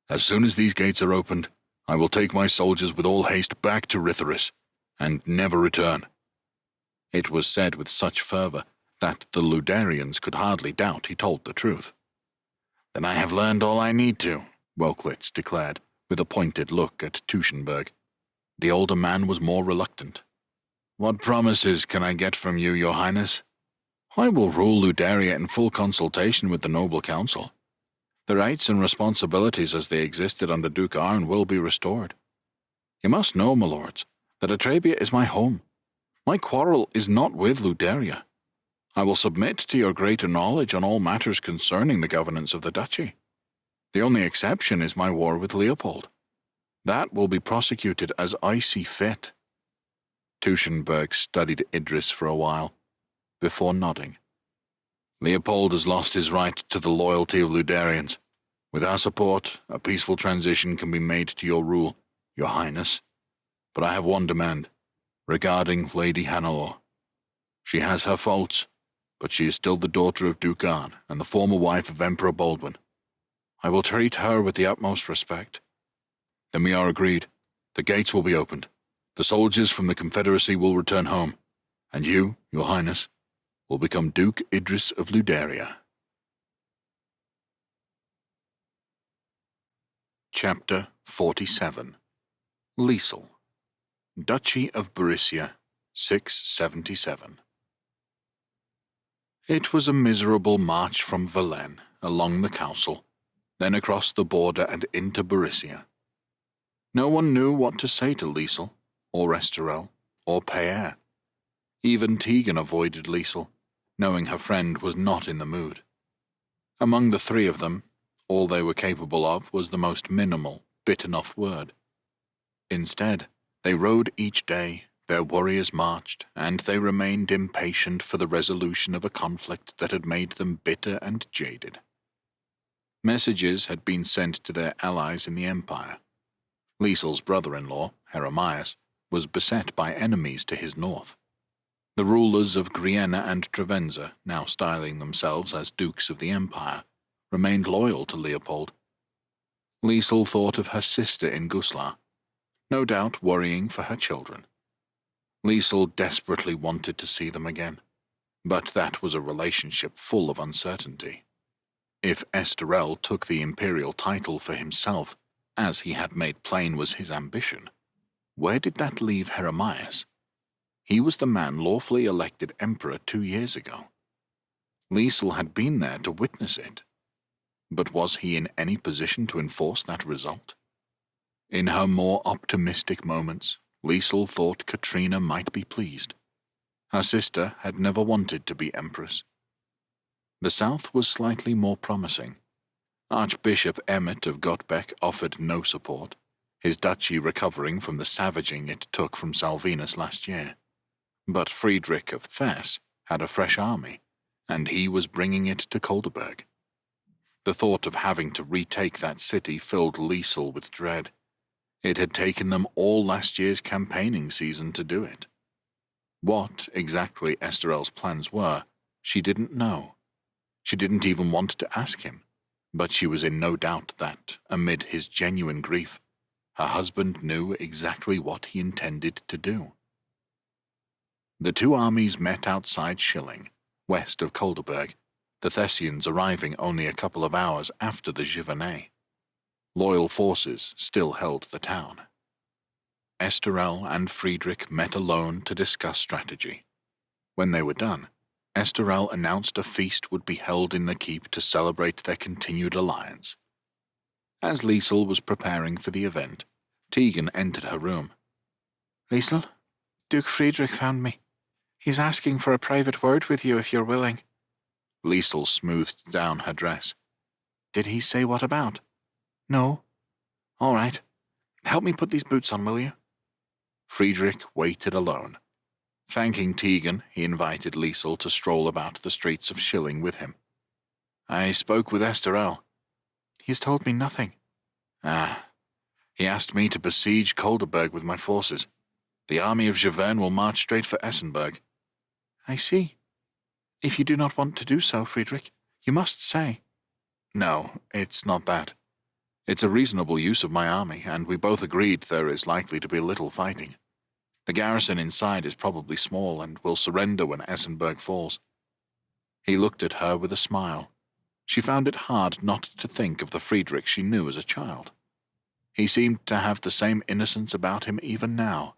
As soon as these gates are opened, I will take my soldiers with all haste back to Ritherus, and never return. It was said with such fervour that the Ludarians could hardly doubt he told the truth. Then I have learned all I need to, Welklitz declared, with a pointed look at Tuschenberg. The older man was more reluctant. What promises can I get from you, your highness? I will rule Ludaria in full consultation with the noble council. The rights and responsibilities as they existed under Duke Arn will be restored. You must know, my lords, that Atrabia is my home. My quarrel is not with Ludaria. I will submit to your greater knowledge on all matters concerning the governance of the duchy. The only exception is my war with Leopold. That will be prosecuted as I see fit. Tuschenberg studied Idris for a while, before nodding. Leopold has lost his right to the loyalty of Ludarians. With our support, a peaceful transition can be made to your rule, your highness. But I have one demand, regarding Lady Hannelore. She has her faults, but she is still the daughter of Duke Arn and the former wife of Emperor Baldwin. I will treat her with the utmost respect. Then we are agreed. The gates will be opened. The soldiers from the Confederacy will return home, and you, your highness, will become Duke Idris of Ludaria. Chapter 47. Liesel, Duchy of Berisia, 677. It was a miserable march from Verlaine, along the Council, then across the border and into Berisia. No one knew what to say to Liesel, or Estorel, or Paer. Even Tegan avoided Liesel, knowing her friend was not in the mood. Among the three of them, all they were capable of was the most minimal, bit-enough word. Instead, they rode each day, their warriors marched, and they remained impatient for the resolution of a conflict that had made them bitter and jaded. Messages had been sent to their allies in the Empire. Liesel's brother-in-law, Heremias, was beset by enemies to his north. The rulers of Griena and Trevenza, now styling themselves as dukes of the Empire, remained loyal to Leopold. Liesel thought of her sister in Guslar, no doubt worrying for her children. Liesel desperately wanted to see them again, but that was a relationship full of uncertainty. If Estorel took the imperial title for himself, as he had made plain was his ambition, where did that leave Heremias? He was the man lawfully elected emperor 2 years ago. Liesel had been there to witness it. But was he in any position to enforce that result? In her more optimistic moments, Liesel thought Katrina might be pleased. Her sister had never wanted to be empress. The south was slightly more promising. Archbishop Emmet of Gottbeck offered no support, his duchy recovering from the savaging it took from Salvinus last year. But Friedrich of Thess had a fresh army, and he was bringing it to Kolderberg. The thought of having to retake that city filled Liesel with dread. It had taken them all last year's campaigning season to do it. What exactly Estorel's plans were, she didn't know. She didn't even want to ask him, but she was in no doubt that, amid his genuine grief, her husband knew exactly what he intended to do. The two armies met outside Schilling, west of Kolderberg, the Thessians arriving only a couple of hours after the Giverny. Loyal forces still held the town. Estorel and Friedrich met alone to discuss strategy. When they were done, Estorel announced a feast would be held in the keep to celebrate their continued alliance. As Liesel was preparing for the event, Tegan entered her room. Liesel, Duke Friedrich found me. He's asking for a private word with you if you're willing. Liesel smoothed down her dress. Did he say what about? No. All right. Help me put these boots on, will you? Friedrich waited alone. Thanking Tegan, he invited Liesel to stroll about the streets of Schilling with him. I spoke with Estorel. He's told me nothing. He asked me to besiege Kolderberg with my forces. The army of Javerne will march straight for Essenberg. I see. If you do not want to do so, Friedrich, You must say. No, it's not that. It's a reasonable use of my army, and we both agreed there is likely to be little fighting. The garrison inside is probably small and will surrender when Essenberg falls. He looked at her with a smile. She found it hard not to think of the Friedrich she knew as a child. He seemed to have the same innocence about him even now,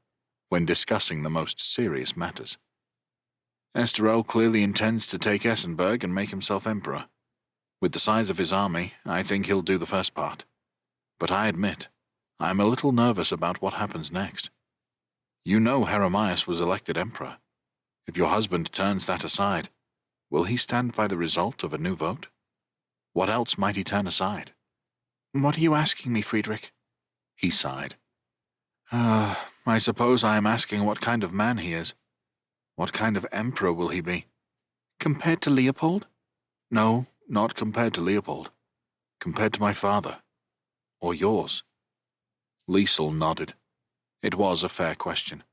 when discussing the most serious matters. Esterel clearly intends to take Essenberg and make himself emperor. With the size of his army, I think he'll do the first part. But I admit, I am a little nervous about what happens next. You know Heremias was elected emperor. If your husband turns that aside, will he stand by the result of a new vote? What else might he turn aside? What are you asking me, Friedrich? He sighed. I suppose I am asking what kind of man he is. What kind of emperor will he be? Compared to Leopold? No, not compared to Leopold. Compared to my father. Or yours. Liesel nodded. It was a fair question.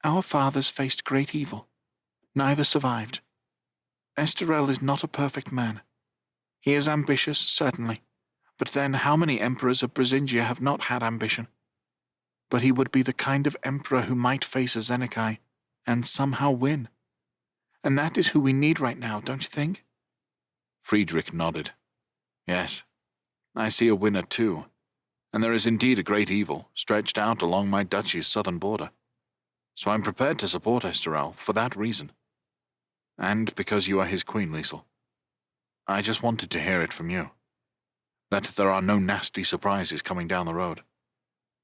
Our fathers faced great evil. Neither survived. Esterel is not a perfect man. He is ambitious, certainly, but then how many emperors of Brisingia have not had ambition? But he would be the kind of emperor who might face a Zenekai and somehow win. And that is who we need right now, don't you think? Friedrich nodded. Yes, I see a winner too, and there is indeed a great evil stretched out along my duchy's southern border. So I'm prepared to support Esterel for that reason. And because you are his queen, Liesel. I just wanted to hear it from you. That there are no nasty surprises coming down the road.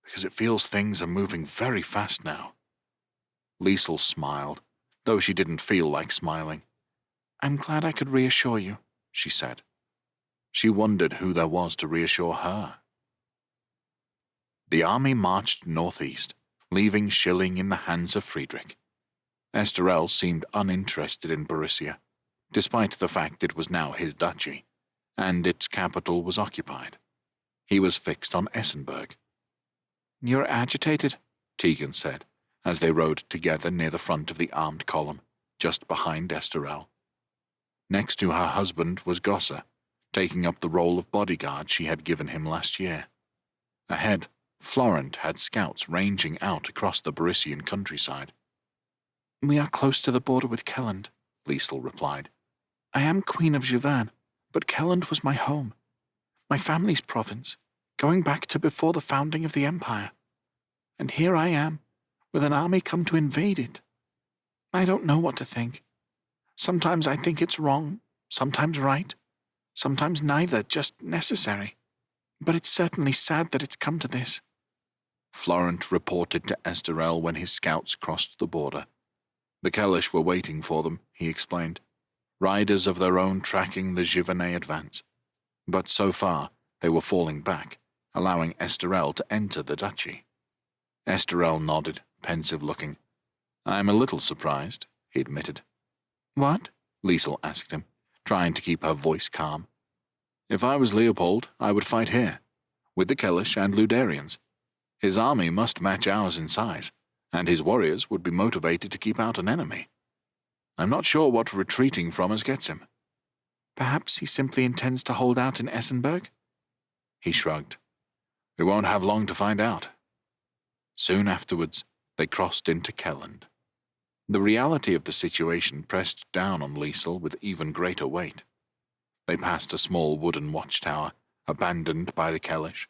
Because it feels things are moving very fast now. Liesel smiled, though she didn't feel like smiling. I'm glad I could reassure you, she said. She wondered who there was to reassure her. The army marched northeast, leaving Schilling in the hands of Friedrich. Esterel seemed uninterested in Borussia, despite the fact it was now his duchy, and its capital was occupied. He was fixed on Essenberg. You're agitated, Tegan said, as they rode together near the front of the armed column, just behind Esterel. Next to her husband was Gosse, taking up the role of bodyguard she had given him last year. Ahead, Florent had scouts ranging out across the Borissian countryside. We are close to the border with Kelland, Liesel replied. I am Queen of Giverny, but Kelland was my home, my family's province, going back to before the founding of the empire. And here I am, with an army come to invade it. I don't know what to think. Sometimes I think it's wrong, sometimes right, sometimes neither, just necessary. But it's certainly sad that it's come to this. Florent reported to Esterel when his scouts crossed the border. The Kellish were waiting for them, he explained, riders of their own tracking the Giverny advance. But so far, they were falling back, allowing Esterel to enter the duchy. Esterel nodded, pensive-looking. I'm a little surprised, he admitted. What? Liesel asked him, trying to keep her voice calm. If I was Leopold, I would fight here, with the Kellish and Luderians. His army must match ours in size, and his warriors would be motivated to keep out an enemy. I'm not sure what retreating from us gets him. Perhaps he simply intends to hold out in Essenberg? He shrugged. We won't have long to find out. Soon afterwards, they crossed into Kelland. The reality of the situation pressed down on Liesel with even greater weight. They passed a small wooden watchtower, abandoned by the Kellish.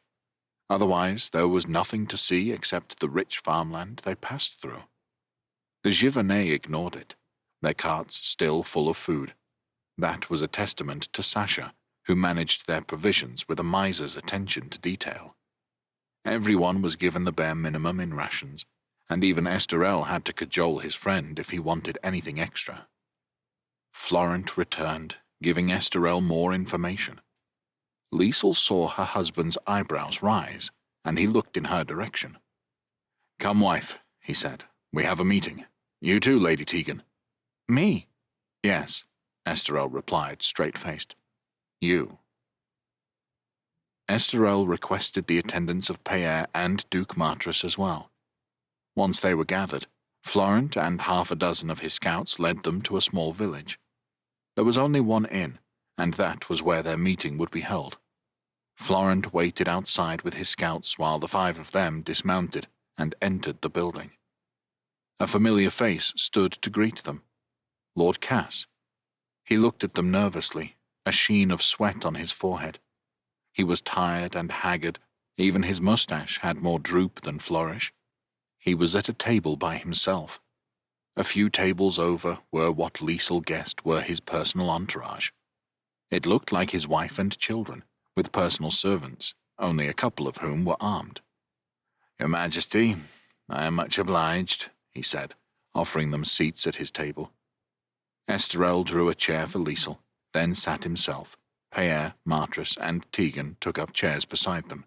Otherwise, there was nothing to see except the rich farmland they passed through. The Giverny ignored it, their carts still full of food. That was a testament to Sasha, who managed their provisions with a miser's attention to detail. Everyone was given the bare minimum in rations, and even Esterel had to cajole his friend if he wanted anything extra. Florent returned, giving Esterel more information. Liesel saw her husband's eyebrows rise, and he looked in her direction. Come, wife, he said. We have a meeting. You too, Lady Tegan. Me? Yes, Esterel replied, straight-faced. You. Esterel requested the attendance of Payer and Duke Martras as well. Once they were gathered, Florent and half a dozen of his scouts led them to a small village. There was only one inn, and that was where their meeting would be held. Florent waited outside with his scouts while the 5 of them dismounted and entered the building. A familiar face stood to greet them. Lord Cass. He looked at them nervously, a sheen of sweat on his forehead. He was tired and haggard, even his mustache had more droop than flourish. He was at a table by himself. A few tables over were what Liesel guessed were his personal entourage. It looked like his wife and children, with personal servants, only a couple of whom were armed. "Your Majesty, I am much obliged," he said, offering them seats at his table. Esterel drew a chair for Liesel, then sat himself. Pierre, Martris, and Tegan took up chairs beside them.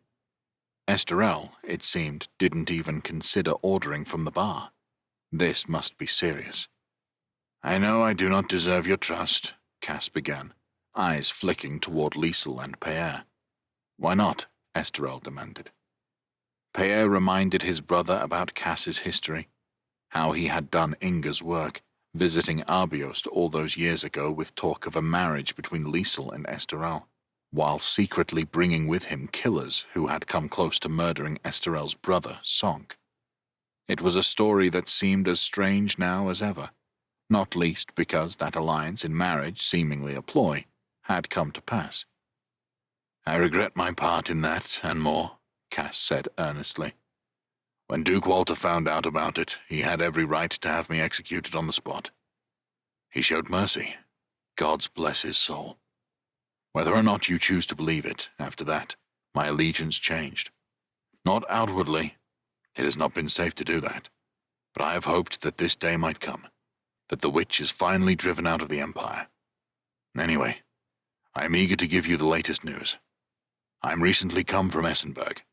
Esterel, it seemed, didn't even consider ordering from the bar. This must be serious. "I know I do not deserve your trust," Cass began, eyes flicking toward Liesel and Pierre. "Why not?" Esterel demanded. Pierre reminded his brother about Cass's history, how he had done Inga's work, visiting Arbiost all those years ago with talk of a marriage between Liesel and Esterel, while secretly bringing with him killers who had come close to murdering Esterel's brother, Sonk. It was a story that seemed as strange now as ever, not least because that alliance in marriage, seemingly a ploy, had come to pass. "I regret my part in that, and more," Cass said earnestly. "When Duke Walter found out about it, he had every right to have me executed on the spot. He showed mercy. Gods bless his soul. Whether or not you choose to believe it, after that, my allegiance changed. Not outwardly. It has not been safe to do that. But I have hoped that this day might come, that the witch is finally driven out of the Empire. Anyway, I am eager to give you the latest news. I am recently come from Essenberg.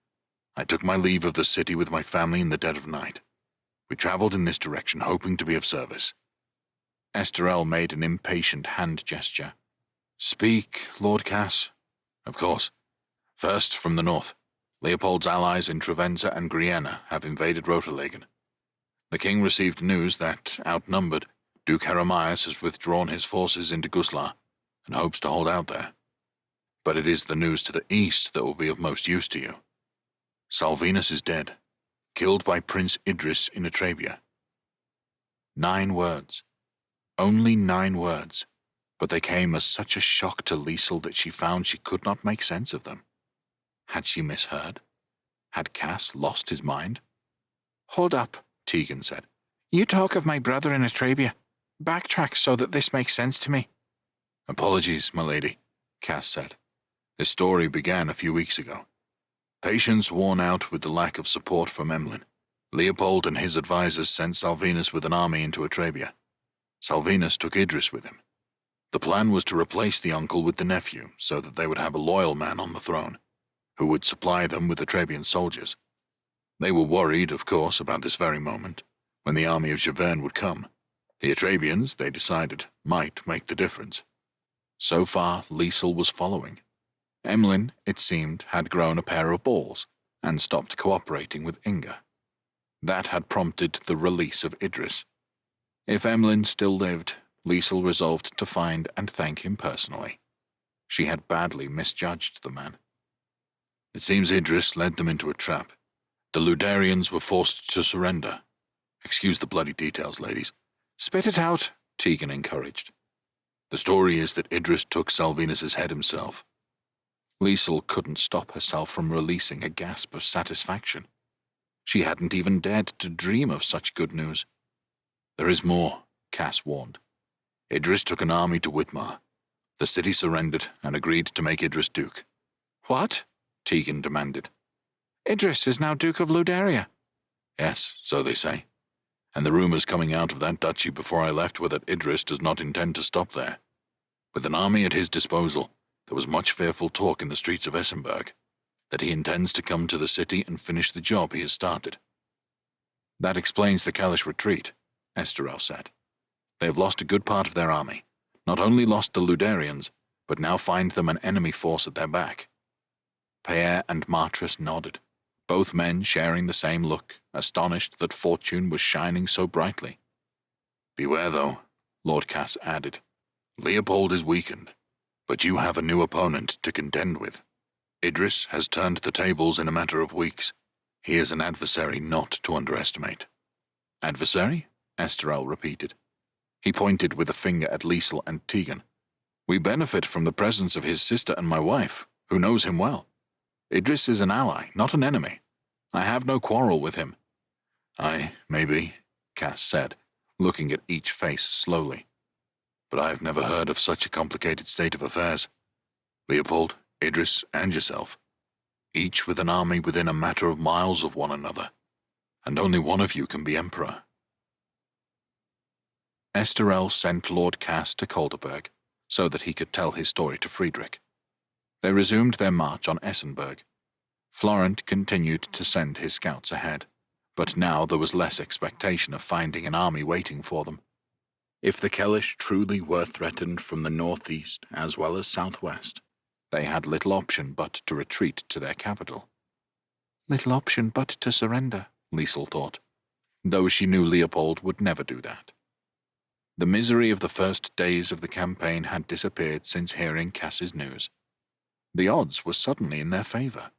I took my leave of the city with my family in the dead of night. We traveled in this direction, hoping to be of service." Esterel made an impatient hand gesture. "Speak, Lord Cass." "Of course. First, from the north. Leopold's allies in Trevenza and Griena have invaded Roterlegen. The king received news that, outnumbered, Duke Heremias has withdrawn his forces into Guslar and hopes to hold out there. But it is the news to the east that will be of most use to you. Salvinus is dead, killed by Prince Idris in Atrabia." 9 words. Only 9 words, but they came as such a shock to Liesel that she found she could not make sense of them. Had she misheard? Had Cass lost his mind? "Hold up," Tegan said. "You talk of my brother in Atrabia. Backtrack so that this makes sense to me." "Apologies, my lady," Cass said. "This story began a few weeks ago. Patience worn out with the lack of support from Emlyn, Leopold and his advisors sent Salvinus with an army into Atrabia. Salvinus took Idris with him. The plan was to replace the uncle with the nephew so that they would have a loyal man on the throne, who would supply them with Atrabian soldiers. They were worried, of course, about this very moment, when the army of Javern would come. The Atrabians, they decided, might make the difference." So far, Liesel was following. Emlyn, it seemed, had grown a pair of balls and stopped cooperating with Inga. That had prompted the release of Idris. If Emlyn still lived, Liesel resolved to find and thank him personally. She had badly misjudged the man. "It seems Idris led them into a trap. The Ludarians were forced to surrender. Excuse the bloody details, ladies." "Spit it out," Tegan encouraged. "The story is that Idris took Salvinus's head himself." Liesel couldn't stop herself from releasing a gasp of satisfaction. She hadn't even dared to dream of such good news. "There is more," Cass warned. "Idris took an army to Whitmar. The city surrendered and agreed to make Idris duke." "What?" Tegan demanded. "Idris is now Duke of Ludaria." "Yes, so they say. And the rumors coming out of that duchy before I left were that Idris does not intend to stop there. With an army at his disposal, there was much fearful talk in the streets of Essenberg that he intends to come to the city and finish the job he has started." "That explains the Kalish retreat," Esterel said. "They have lost a good part of their army, not only lost the Ludarians, but now find them an enemy force at their back." Pierre and Martris nodded, both men sharing the same look, astonished that fortune was shining so brightly. "Beware, though," Lord Cass added. "Leopold is weakened. But you have a new opponent to contend with. Idris has turned the tables in a matter of weeks. He is an adversary not to underestimate." "Adversary?" Esterel repeated. He pointed with a finger at Liesel and Tegan. "We benefit from the presence of his sister and my wife, who knows him well. Idris is an ally, not an enemy. I have no quarrel with him." "Aye, maybe," Cass said, looking at each face slowly. "But I have never heard of such a complicated state of affairs. Leopold, Idris, and yourself, each with an army within a matter of miles of one another, and only one of you can be emperor." Esterel sent Lord Cass to Kolderberg so that he could tell his story to Friedrich. They resumed their march on Essenberg. Florent continued to send his scouts ahead, but now there was less expectation of finding an army waiting for them. If the Kellish truly were threatened from the northeast as well as southwest, they had little option but to retreat to their capital. Little option but to surrender, Liesel thought, though she knew Leopold would never do that. The misery of the first days of the campaign had disappeared since hearing Cass's news. The odds were suddenly in their favor.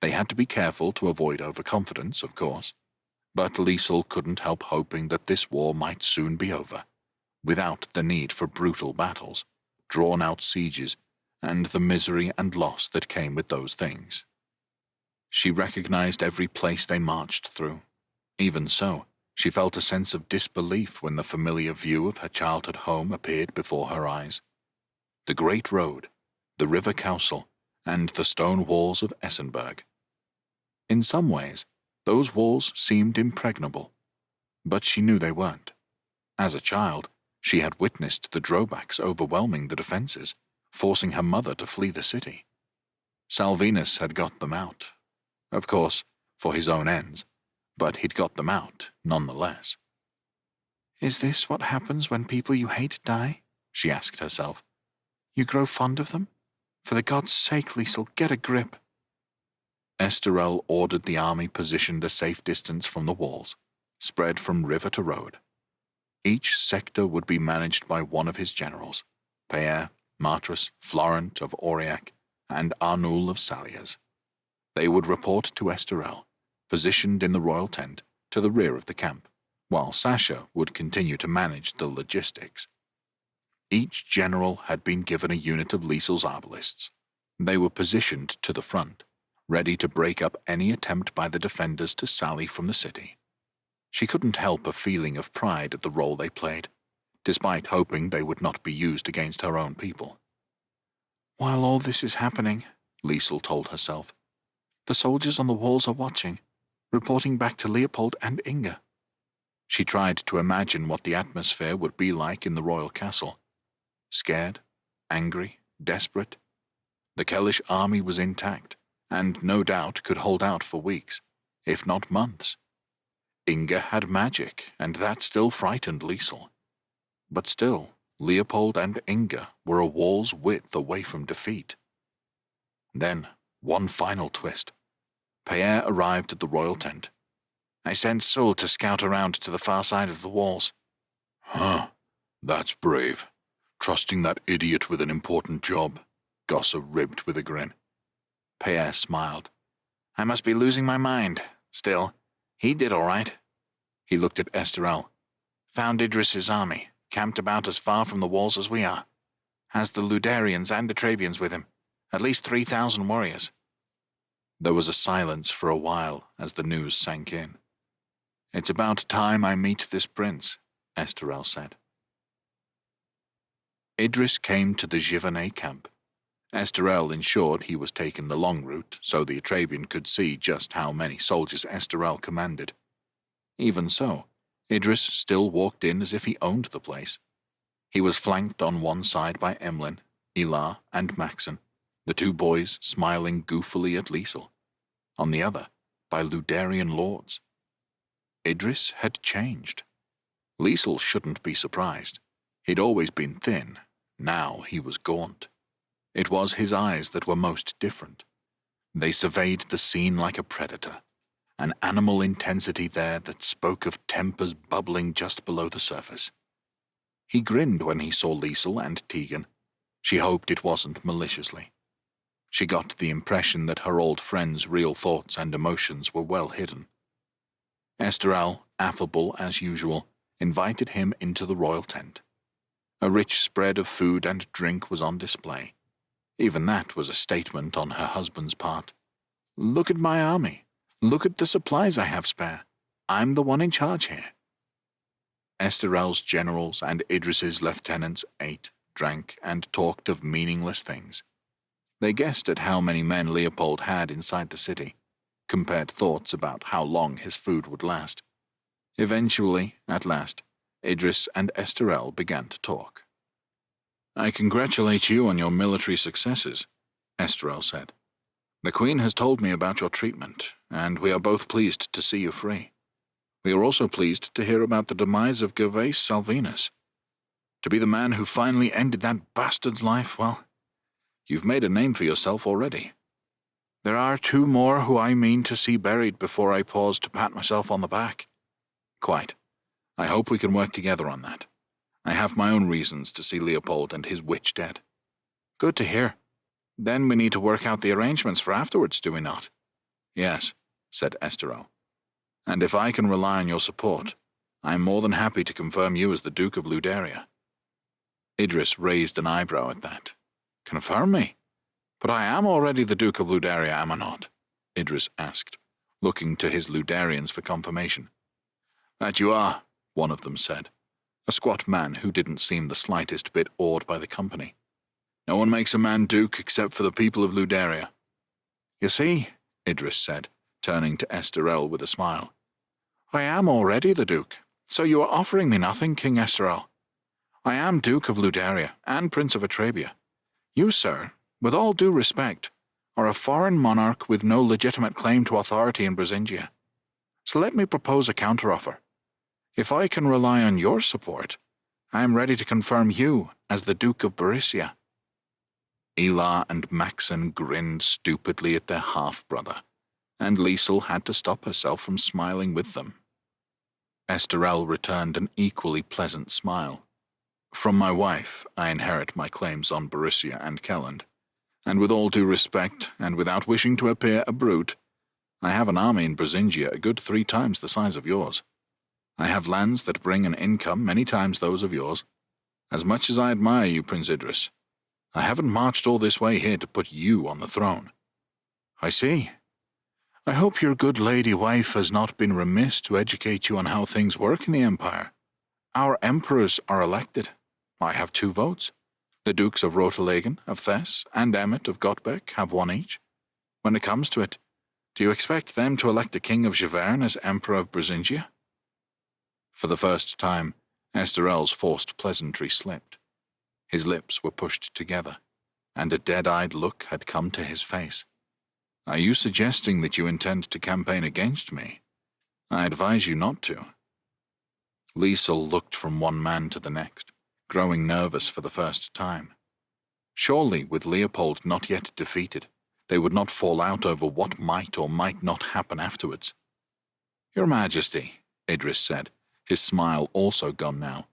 They had to be careful to avoid overconfidence, of course, but Liesel couldn't help hoping that this war might soon be over, without the need for brutal battles, drawn-out sieges, and the misery and loss that came with those things. She recognized every place they marched through. Even so, she felt a sense of disbelief when the familiar view of her childhood home appeared before her eyes. The great road, the river Kausel, and the stone walls of Essenberg. In some ways, those walls seemed impregnable, but she knew they weren't. As a child, she had witnessed the drawbacks overwhelming the defenses, forcing her mother to flee the city. Salvinus had got them out, of course, for his own ends, but he'd got them out nonetheless. "Is this what happens when people you hate die?" she asked herself. "You grow fond of them? For the gods' sake, Liesel, get a grip." Esterel ordered the army positioned a safe distance from the walls, spread from river to road. Each sector would be managed by one of his generals, Paer, Martrus, Florent of Aurillac, and Arnul of Saliers. They would report to Esterel, positioned in the royal tent to the rear of the camp, while Sasha would continue to manage the logistics. Each general had been given a unit of Liesel's arbalists. They were positioned to the front, ready to break up any attempt by the defenders to sally from the city. She couldn't help a feeling of pride at the role they played, despite hoping they would not be used against her own people. "While all this is happening," Liesel told herself, "the soldiers on the walls are watching, reporting back to Leopold and Inga." She tried to imagine what the atmosphere would be like in the royal castle. Scared, angry, desperate. The Kellish army was intact, and no doubt could hold out for weeks, if not months. Inga had magic, and that still frightened Liesel. But still, Leopold and Inga were a wall's width away from defeat. Then, one final twist. Paer arrived at the royal tent. "I sent Sul to scout around to the far side of the walls." "Huh, that's brave. Trusting that idiot with an important job," Gossa ribbed with a grin. Paer smiled. "I must be losing my mind. Still, he did all right." He looked at Esterel. "Found Idris's army, camped about as far from the walls as we are. Has the Ludarians and Atrabians with him, at least 3,000 warriors." There was a silence for a while as the news sank in. "It's about time I meet this prince," Esterel said. Idris came to the Giverny camp. Esterel ensured he was taking the long route so the Atrabian could see just how many soldiers Esterel commanded. Even so, Idris still walked in as if he owned the place. He was flanked on one side by Emlyn, Ilar, and Maxon, the two boys smiling goofily at Liesel. On the other, by Ludarian lords. Idris had changed. Liesel shouldn't be surprised. He'd always been thin. Now he was gaunt. It was his eyes that were most different. They surveyed the scene like a predator, an animal intensity there that spoke of tempers bubbling just below the surface. He grinned when he saw Liesel and Tegan. She hoped it wasn't maliciously. She got the impression that her old friend's real thoughts and emotions were well hidden. Esterel, affable as usual, invited him into the royal tent. A rich spread of food and drink was on display. Even that was a statement on her husband's part. Look at my army. Look at the supplies I have spare. I'm the one in charge here. Esterel's generals and Idris's lieutenants ate, drank, and talked of meaningless things. They guessed at how many men Leopold had inside the city, compared thoughts about how long his food would last. Eventually, at last, Idris and Esterel began to talk. I congratulate you on your military successes, Esterel said. The Queen has told me about your treatment, and we are both pleased to see you free. We are also pleased to hear about the demise of Gervais Salvinus. To be the man who finally ended that bastard's life, well, you've made a name for yourself already. There are 2 more who I mean to see buried before I pause to pat myself on the back. Quite. I hope we can work together on that. I have my own reasons to see Leopold and his witch dead. Good to hear. Then we need to work out the arrangements for afterwards, do we not? Yes, said Esterel. And if I can rely on your support, I am more than happy to confirm you as the Duke of Luderia. Idris raised an eyebrow at that. Confirm me? But I am already the Duke of Luderia, am I not? Idris asked, looking to his Luderians for confirmation. That you are, one of them said, a squat man who didn't seem the slightest bit awed by the company. No one makes a man duke except for the people of Luderia. You see, Idris said, turning to Esterel with a smile. I am already the Duke, so you are offering me nothing, King Esterel. I am Duke of Luderia and Prince of Atrabia. You, sir, with all due respect, are a foreign monarch with no legitimate claim to authority in Brisingia. So let me propose a counteroffer. If I can rely on your support, I am ready to confirm you as the Duke of Berisia. Elah and Maxon grinned stupidly at their half-brother, and Liesel had to stop herself from smiling with them. Esterel returned an equally pleasant smile. From my wife, I inherit my claims on Berisia and Kelland, and with all due respect, and without wishing to appear a brute, I have an army in Brisingia a good 3 times the size of yours. I have lands that bring an income many times those of yours. As much as I admire you, Prince Idris, I haven't marched all this way here to put you on the throne. I see. I hope your good lady wife has not been remiss to educate you on how things work in the Empire. Our emperors are elected. I have 2 votes. The Dukes of Rotelagen, of Thess, and Emmet of Gottbeck have 1 each. When it comes to it, do you expect them to elect the King of Givern as Emperor of Brisingia? For the first time, Esterel's forced pleasantry slipped. His lips were pushed together, and a dead-eyed look had come to his face. Are you suggesting that you intend to campaign against me? I advise you not to. Liesel looked from one man to the next, growing nervous for the first time. Surely, with Leopold not yet defeated, they would not fall out over what might or might not happen afterwards. Your Majesty, Idris said, his smile also gone now.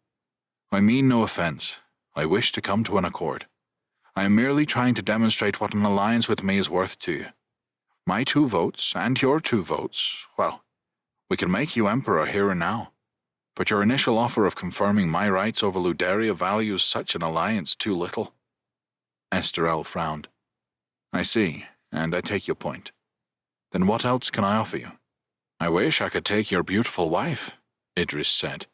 I mean no offense. I wish to come to an accord. I am merely trying to demonstrate what an alliance with me is worth to you. My 2 votes, and your 2 votes, well, we can make you emperor here and now. But your initial offer of confirming my rights over Luderia values such an alliance too little. Esterel frowned. I see, and I take your point. Then what else can I offer you? I wish I could take your beautiful wife, Idris said.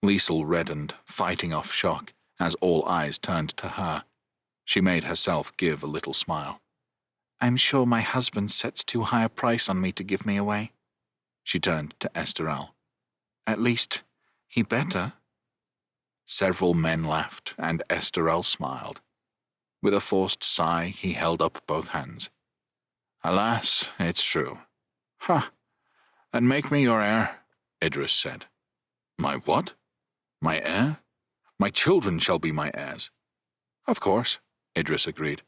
Liesel reddened, fighting off shock, as all eyes turned to her. She made herself give a little smile. I'm sure my husband sets too high a price on me to give me away. She turned to Esterel. At least, he better. Several men laughed, and Esterel smiled. With a forced sigh, he held up both hands. Alas, it's true. Ha! And make me your heir, Idris said. My what? My heir? My children shall be my heirs. Of course, Idris agreed.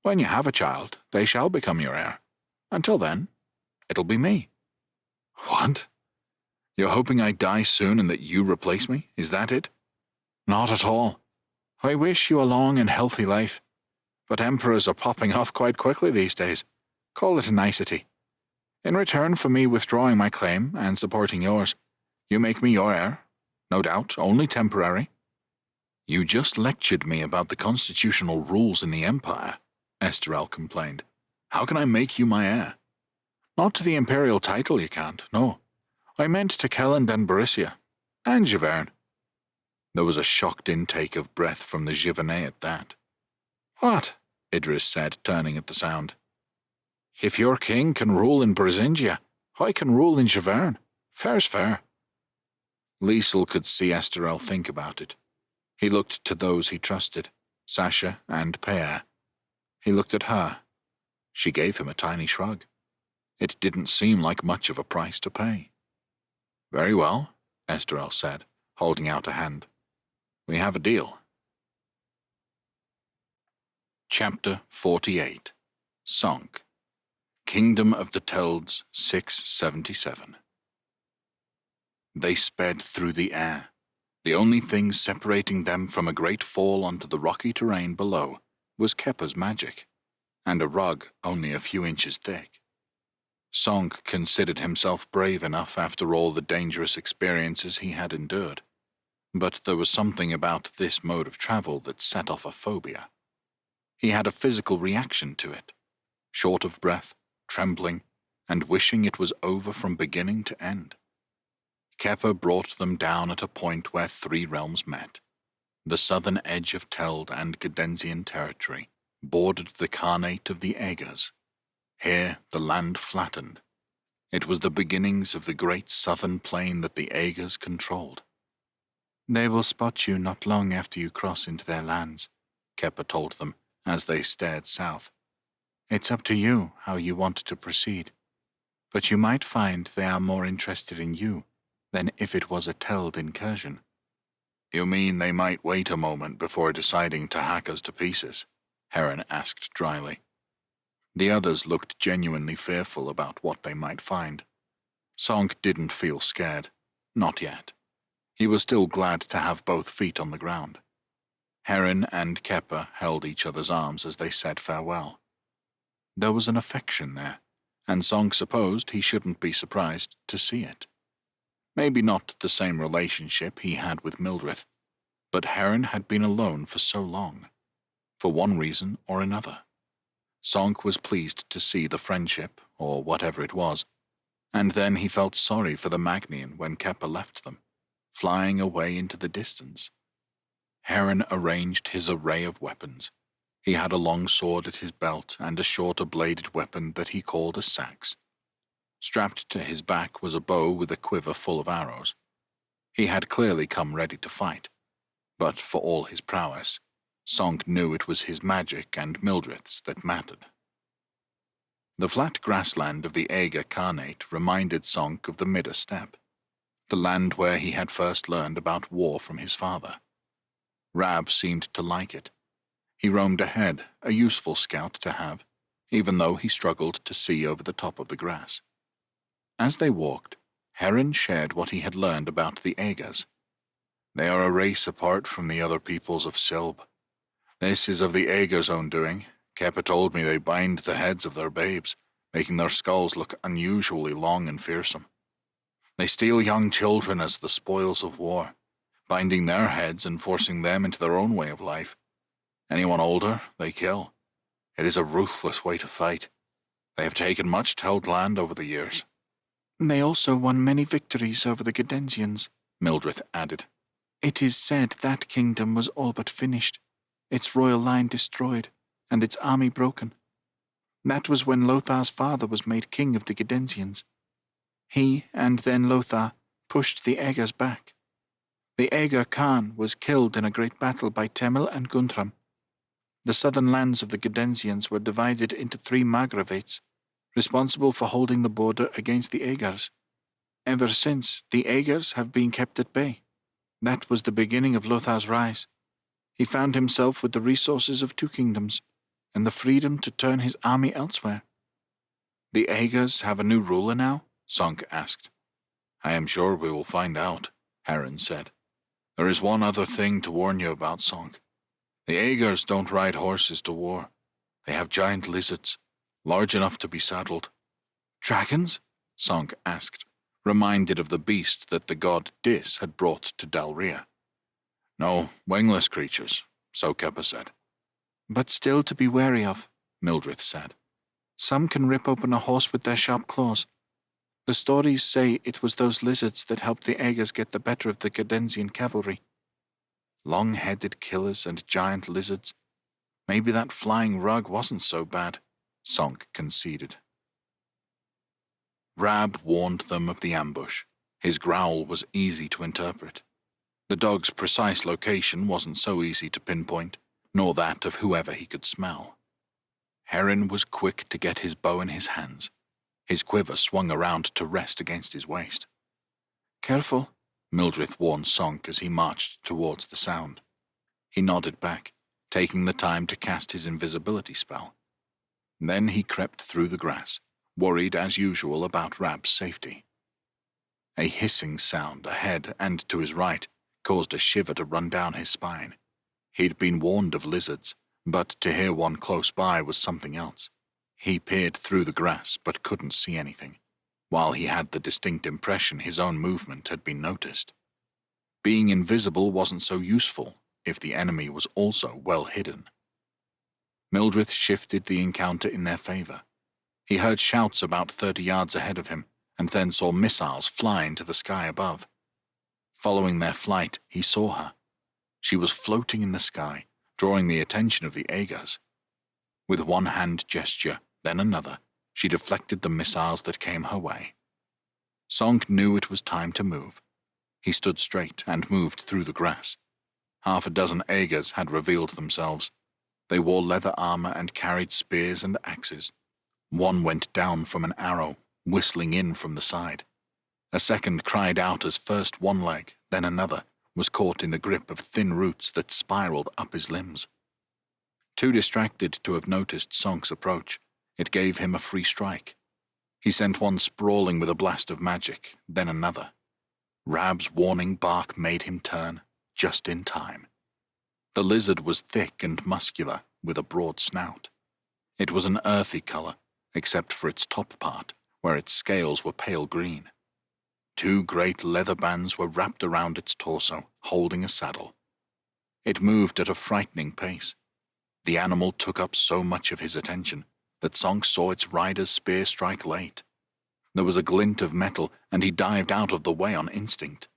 When you have a child, they shall become your heir. Until then, it'll be me. What? You're hoping I die soon and that you replace me? Is that it? Not at all. I wish you a long and healthy life, but emperors are popping off quite quickly these days. Call it a nicety. In return for me withdrawing my claim and supporting yours, you make me your heir, no doubt, only temporary." "You just lectured me about the constitutional rules in the Empire," Esterel complained. "How can I make you my heir?" "Not to the imperial title you can't, no. I meant to Kelland and Borussia, and Givern." There was a shocked intake of breath from the Givernet at that. "What?" Idris said, turning at the sound. "If your king can rule in Brisingia, I can rule in Givern. Fair's fair." Liesel could see Esterel think about it. He looked to those he trusted, Sasha and Peer. He looked at her. She gave him a tiny shrug. It didn't seem like much of a price to pay. "Very well," Esterel said, holding out a hand. "We have a deal." Chapter 48 Sonk Kingdom of the Telds 677. They sped through the air. The only thing separating them from a great fall onto the rocky terrain below was Keppa's magic, and a rug only a few inches thick. Sonk considered himself brave enough after all the dangerous experiences he had endured, but there was something about this mode of travel that set off a phobia. He had a physical reaction to it, short of breath, trembling, and wishing it was over from beginning to end. Keppa brought them down at a point where 3 realms met. The southern edge of Teld and Gedensian territory bordered the Khanate of the Aegers. Here the land flattened. It was the beginnings of the great southern plain that the Aegers controlled. "They will spot you not long after you cross into their lands," Keppa told them as they stared south. "It's up to you how you want to proceed, but you might find they are more interested in you than if it was a Teld incursion." "You mean they might wait a moment before deciding to hack us to pieces?" Heron asked dryly. The others looked genuinely fearful about what they might find. Sonk didn't feel scared. Not yet. He was still glad to have both feet on the ground. Heron and Keppa held each other's arms as they said farewell. There was an affection there, and Sonk supposed he shouldn't be surprised to see it. Maybe not the same relationship he had with Mildred, but Heron had been alone for so long, for one reason or another. Sonk was pleased to see the friendship, or whatever it was, and then he felt sorry for the Magnian when Keppa left them, flying away into the distance. Heron arranged his array of weapons. He had a long sword at his belt and a shorter bladed weapon that he called a sax. Strapped to his back was a bow with a quiver full of arrows. He had clearly come ready to fight, but for all his prowess, Sonk knew it was his magic and Mildred's that mattered. The flat grassland of the Aegir Khanate reminded Sonk of the Midder Steppe, the land where he had first learned about war from his father. Rab seemed to like it. He roamed ahead, a useful scout to have, even though he struggled to see over the top of the grass. As they walked, Heron shared what he had learned about the Aegers. "They are a race apart from the other peoples of Silb. This is of the Aegers' own doing. Keppa told me they bind the heads of their babes, making their skulls look unusually long and fearsome. They steal young children as the spoils of war, binding their heads and forcing them into their own way of life. Anyone older, they kill. It is a ruthless way to fight. They have taken much Teld land over the years." "They also won many victories over the Gedensians," Mildred added. "It is said that kingdom was all but finished, its royal line destroyed, and its army broken. That was when Lothar's father was made king of the Gedensians. He, and then Lothar, pushed the Aegers back. The Aegir Khan was killed in a great battle by Temel and Guntram. The southern lands of the Gedensians were divided into 3 margravites, responsible for holding the border against the Aegers. Ever since, the Aegers have been kept at bay. That was the beginning of Lothar's rise. He found himself with the resources of 2 kingdoms, and the freedom to turn his army elsewhere." "The Aegers have a new ruler now?" Sonk asked. "I am sure we will find out," Heron said. "There is one other thing to warn you about, Sonk. The Aegers don't ride horses to war. They have giant lizards, large enough to be saddled. Dragons? Sonk asked, reminded of the beast that the god Dis had brought to Dalria. No, wingless creatures, so Keppa said. But still to be wary of, Mildred said. Some can rip open a horse with their sharp claws. The stories say it was those lizards that helped the Aegers get the better of the Cadensian cavalry. Long-headed killers and giant lizards. Maybe that flying rug wasn't so bad, Sonk conceded. Rab warned them of the ambush. His growl was easy to interpret. The dog's precise location wasn't so easy to pinpoint, nor that of whoever he could smell. Heron was quick to get his bow in his hands. His quiver swung around to rest against his waist. Careful, Mildred warned Sonk as he marched towards the sound. He nodded back, taking the time to cast his invisibility spell. Then he crept through the grass, worried as usual about Rab's safety. A hissing sound ahead and to his right caused a shiver to run down his spine. He'd been warned of lizards, but to hear one close by was something else. He peered through the grass but couldn't see anything, while he had the distinct impression his own movement had been noticed. Being invisible wasn't so useful if the enemy was also well hidden. Mildred shifted the encounter in their favor. He heard shouts about 30 yards ahead of him, and then saw missiles fly into the sky above. Following their flight, he saw her. She was floating in the sky, drawing the attention of the Aegers. With one hand gesture, then another, she deflected the missiles that came her way. Sonk knew it was time to move. He stood straight and moved through the grass. Half a dozen Aegers had revealed themselves. They wore leather armor and carried spears and axes. One went down from an arrow, whistling in from the side. A second cried out as first one leg, then another, was caught in the grip of thin roots that spiraled up his limbs. Too distracted to have noticed Sonk's approach, it gave him a free strike. He sent one sprawling with a blast of magic, then another. Rab's warning bark made him turn, just in time. The lizard was thick and muscular, with a broad snout. It was an earthy color, except for its top part, where its scales were pale green. 2 great leather bands were wrapped around its torso, holding a saddle. It moved at a frightening pace. The animal took up so much of his attention that Sonk saw its rider's spear strike late. There was a glint of metal, and he dived out of the way on instinct.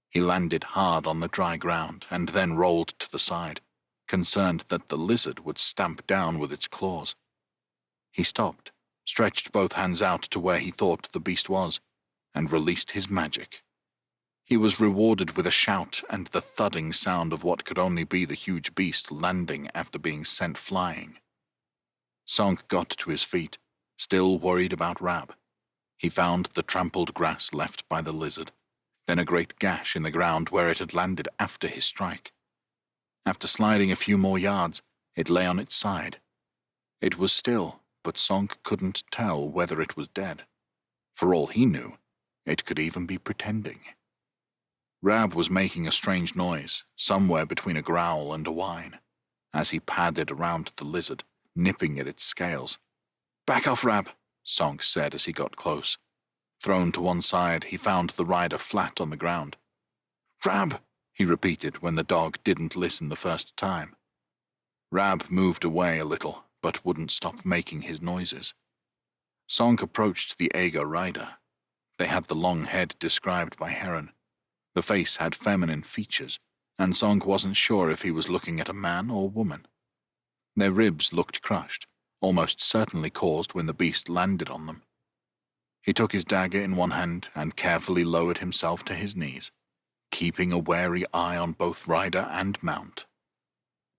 He landed hard on the dry ground and then rolled to the side, concerned that the lizard would stamp down with its claws. He stopped, stretched both hands out to where he thought the beast was, and released his magic. He was rewarded with a shout and the thudding sound of what could only be the huge beast landing after being sent flying. Sonk got to his feet, still worried about Rab. He found the trampled grass left by the lizard, then a great gash in the ground where it had landed after his strike. After sliding a few more yards, it lay on its side. It was still, but Sonk couldn't tell whether it was dead. For all he knew, it could even be pretending. Rab was making a strange noise, somewhere between a growl and a whine, as he padded around the lizard, nipping at its scales. "Back off, Rab," Sonk said as he got close. Thrown to one side, he found the rider flat on the ground. "Rab," he repeated when the dog didn't listen the first time. Rab moved away a little, but wouldn't stop making his noises. Sonk approached the Aeger rider. They had the long head described by Heron. The face had feminine features, and Sonk wasn't sure if he was looking at a man or woman. Their ribs looked crushed, almost certainly caused when the beast landed on them. He took his dagger in one hand and carefully lowered himself to his knees, keeping a wary eye on both rider and mount.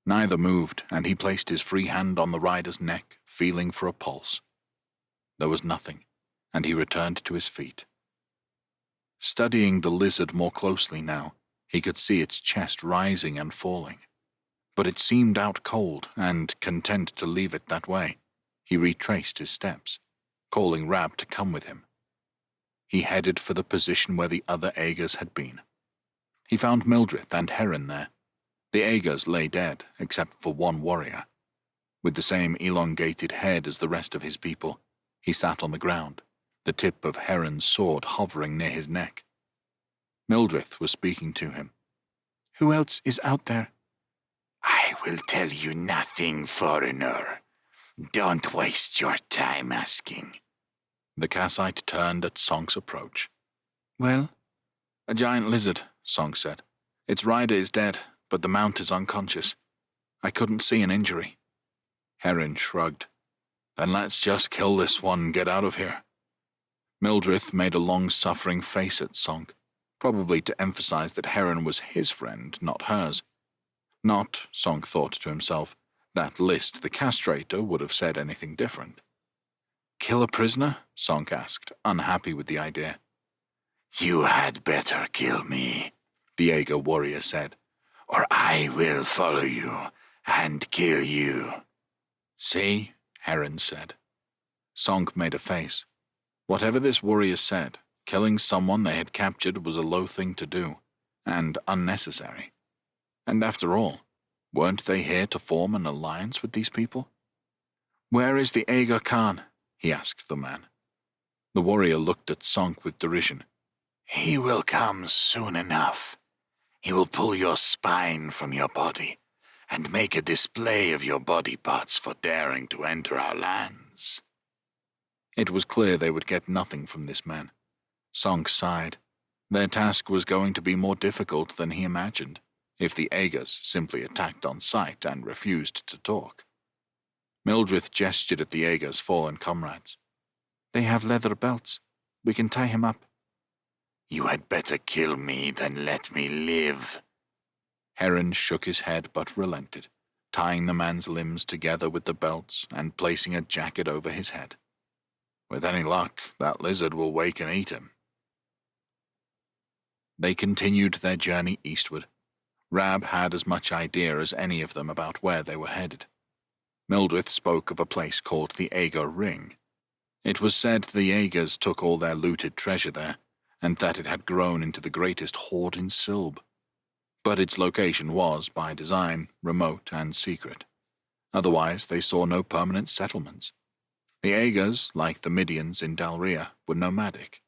Neither moved, and he placed his free hand on the rider's neck, feeling for a pulse. There was nothing, and he returned to his feet. Studying the lizard more closely now, he could see its chest rising and falling. But it seemed out cold, and, content to leave it that way, he retraced his steps, calling Rab to come with him. He headed for the position where the other Aegers had been. He found Mildred and Heron there. The Aegers lay dead, except for one warrior. With the same elongated head as the rest of his people, he sat on the ground, the tip of Heron's sword hovering near his neck. Mildred was speaking to him. Who else is out there? I will tell you nothing, foreigner. Don't waste your time asking. The Kassite turned at Sonk's approach. Well? A giant lizard, Sonk said. Its rider is dead, but the mount is unconscious. I couldn't see an injury. Heron shrugged. Then let's just kill this one and get out of here. Mildred made a long-suffering face at Sonk, probably to emphasize that Heron was his friend, not hers. Not, Sonk thought to himself, that List the castrator would have said anything different. Kill a prisoner? Sonk asked, unhappy with the idea. You had better kill me, the Aeger warrior said, or I will follow you and kill you. See, Heron said. Sonk made a face. Whatever this warrior said, killing someone they had captured was a low thing to do, and unnecessary. And after all, weren't they here to form an alliance with these people? Where is the Aeger Khan? He asked the man. The warrior looked at Sonk with derision. He will come soon enough. He will pull your spine from your body and make a display of your body parts for daring to enter our lands. It was clear they would get nothing from this man. Sonk sighed. Their task was going to be more difficult than he imagined, if the Aegers simply attacked on sight and refused to talk. Mildred gestured at the Aeger's fallen comrades. They have leather belts. We can tie him up. You had better kill me than let me live. Heron shook his head but relented, tying the man's limbs together with the belts and placing a jacket over his head. With any luck, that lizard will wake and eat him. They continued their journey eastward. Rab had as much idea as any of them about where they were headed. Mildred spoke of a place called the Aeger Ring. It was said the Aegers took all their looted treasure there, and that it had grown into the greatest hoard in Silb. But its location was, by design, remote and secret. Otherwise, they saw no permanent settlements. The Aegers, like the Midians in Dalria, were nomadic.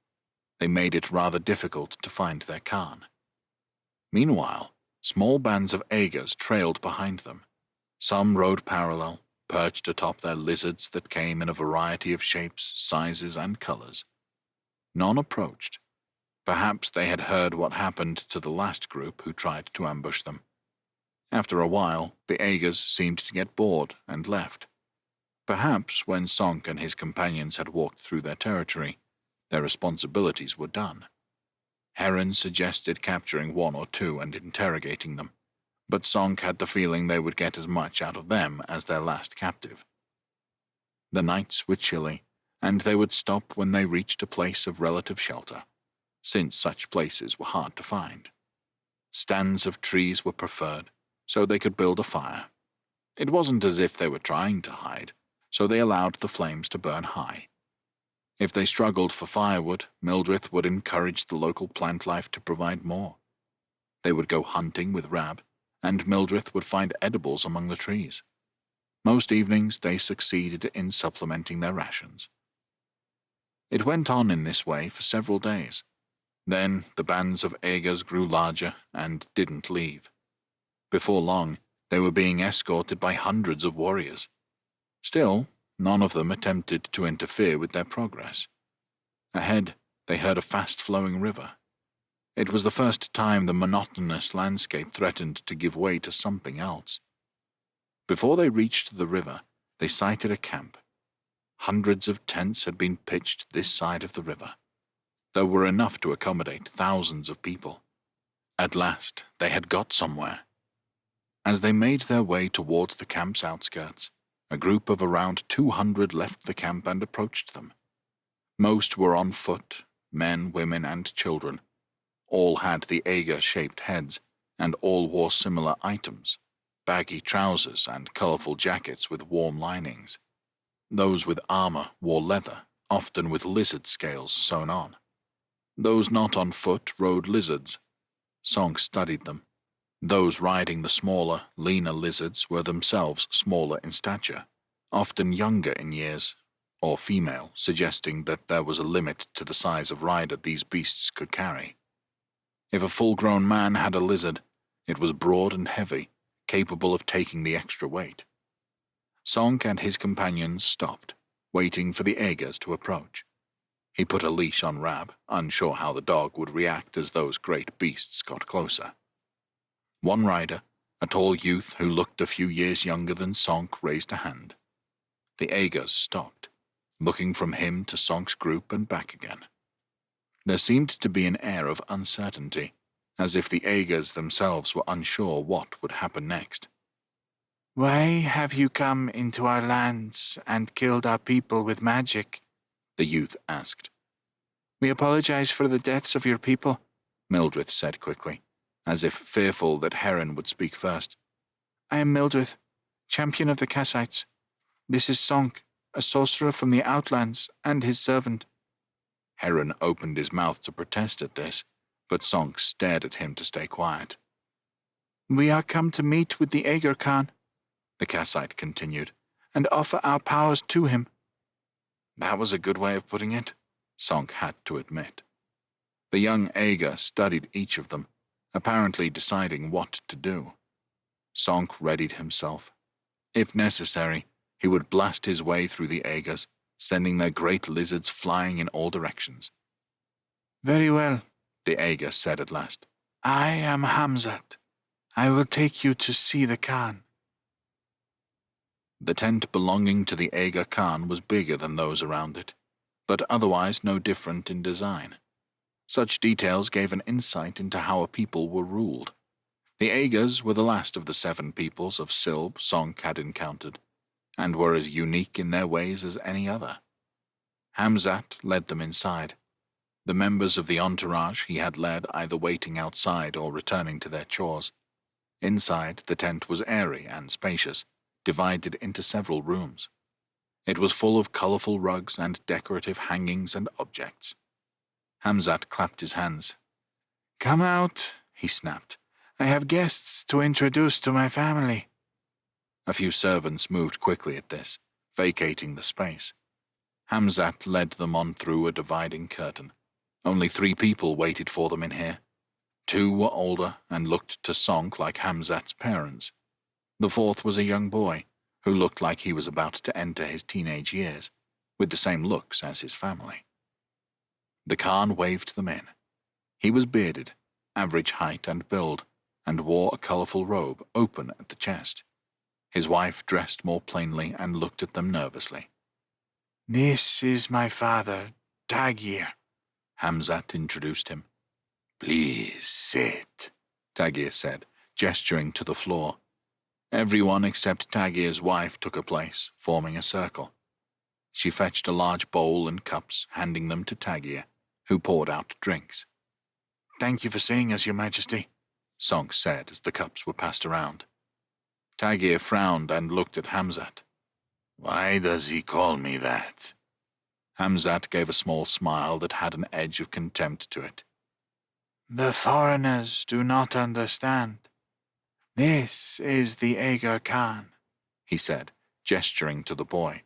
They made it rather difficult to find their Khan. Meanwhile, small bands of Aegers trailed behind them. Some rode parallel, perched atop their lizards that came in a variety of shapes, sizes, and colors. None approached. Perhaps they had heard what happened to the last group who tried to ambush them. After a while, the Aegers seemed to get bored and left. Perhaps when Sonk and his companions had walked through their territory, their responsibilities were done. Heron suggested capturing one or two and interrogating them, but Sonk had the feeling they would get as much out of them as their last captive. The nights were chilly, and they would stop when they reached a place of relative shelter, since such places were hard to find. Stands of trees were preferred, so they could build a fire. It wasn't as if they were trying to hide, so they allowed the flames to burn high. If they struggled for firewood, Mildred would encourage the local plant life to provide more. They would go hunting with Rab, and Mildred would find edibles among the trees. Most evenings they succeeded in supplementing their rations. It went on in this way for several days. Then the bands of Aegers grew larger and didn't leave. Before long, they were being escorted by hundreds of warriors. Still, none of them attempted to interfere with their progress. Ahead, they heard a fast-flowing river. It was the first time the monotonous landscape threatened to give way to something else. Before they reached the river, they sighted a camp. Hundreds of tents had been pitched this side of the river. There were enough to accommodate thousands of people. At last, they had got somewhere. As they made their way towards the camp's outskirts, a group of around 200 left the camp and approached them. Most were on foot, men, women, and children. All had the Aeger-shaped heads, and all wore similar items, baggy trousers and colorful jackets with warm linings. Those with armor wore leather, often with lizard scales sewn on. Those not on foot rode lizards. Sonk studied them. Those riding the smaller, leaner lizards were themselves smaller in stature, often younger in years, or female, suggesting that there was a limit to the size of rider these beasts could carry. If a full-grown man had a lizard, it was broad and heavy, capable of taking the extra weight. Sonk and his companions stopped, waiting for the Aegers to approach. He put a leash on Rab, unsure how the dog would react as those great beasts got closer. One rider, a tall youth who looked a few years younger than Sonk, raised a hand. The Aegers stopped, looking from him to Sonk's group and back again. There seemed to be an air of uncertainty, as if the Aegers themselves were unsure what would happen next. "Why have you come into our lands and killed our people with magic?" the youth asked. "We apologize for the deaths of your people," Mildred said quickly, as if fearful that Heron would speak first. "I am Mildred, champion of the Kassites. This is Sonk, a sorcerer from the Outlands, and his servant." Heron opened his mouth to protest at this, but Sonk stared at him to stay quiet. "We are come to meet with the Aeger Khan," the Kassite continued, "and offer our powers to him." That was a good way of putting it, Sonk had to admit. The young Aeger studied each of them, apparently deciding what to do. Sonk readied himself. If necessary, he would blast his way through the Aegers, sending their great lizards flying in all directions. "Very well," the Aeger said at last. "I am Hamzat. I will take you to see the Khan." The tent belonging to the Aeger Khan was bigger than those around it, but otherwise no different in design. Such details gave an insight into how a people were ruled. The Aegers were the last of the 7 peoples of Silb Sonk had encountered, and were as unique in their ways as any other. Hamzat led them inside, the members of the entourage he had led either waiting outside or returning to their chores. Inside, the tent was airy and spacious, divided into several rooms. It was full of colorful rugs and decorative hangings and objects. Hamzat clapped his hands. "Come out," he snapped. "I have guests to introduce to my family." A few servants moved quickly at this, vacating the space. Hamzat led them on through a dividing curtain. Only 3 people waited for them in here. 2 were older and looked to Sonk like Hamzat's parents. The 4th was a young boy, who looked like he was about to enter his teenage years, with the same looks as his family. The Khan waved them in. He was bearded, average height and build, and wore a colorful robe open at the chest. His wife dressed more plainly and looked at them nervously. "This is my father, Tagir," Hamzat introduced him. "Please sit," Tagir said, gesturing to the floor. Everyone except Tagir's wife took a place, forming a circle. She fetched a large bowl and cups, handing them to Tagir, who poured out drinks. "Thank you for seeing us, Your Majesty," Sonk said as the cups were passed around. Tagir frowned and looked at Hamzat. "Why does he call me that?" Hamzat gave a small smile that had an edge of contempt to it. "The foreigners do not understand. This is the Aeger Khan," he said, gesturing to the boy.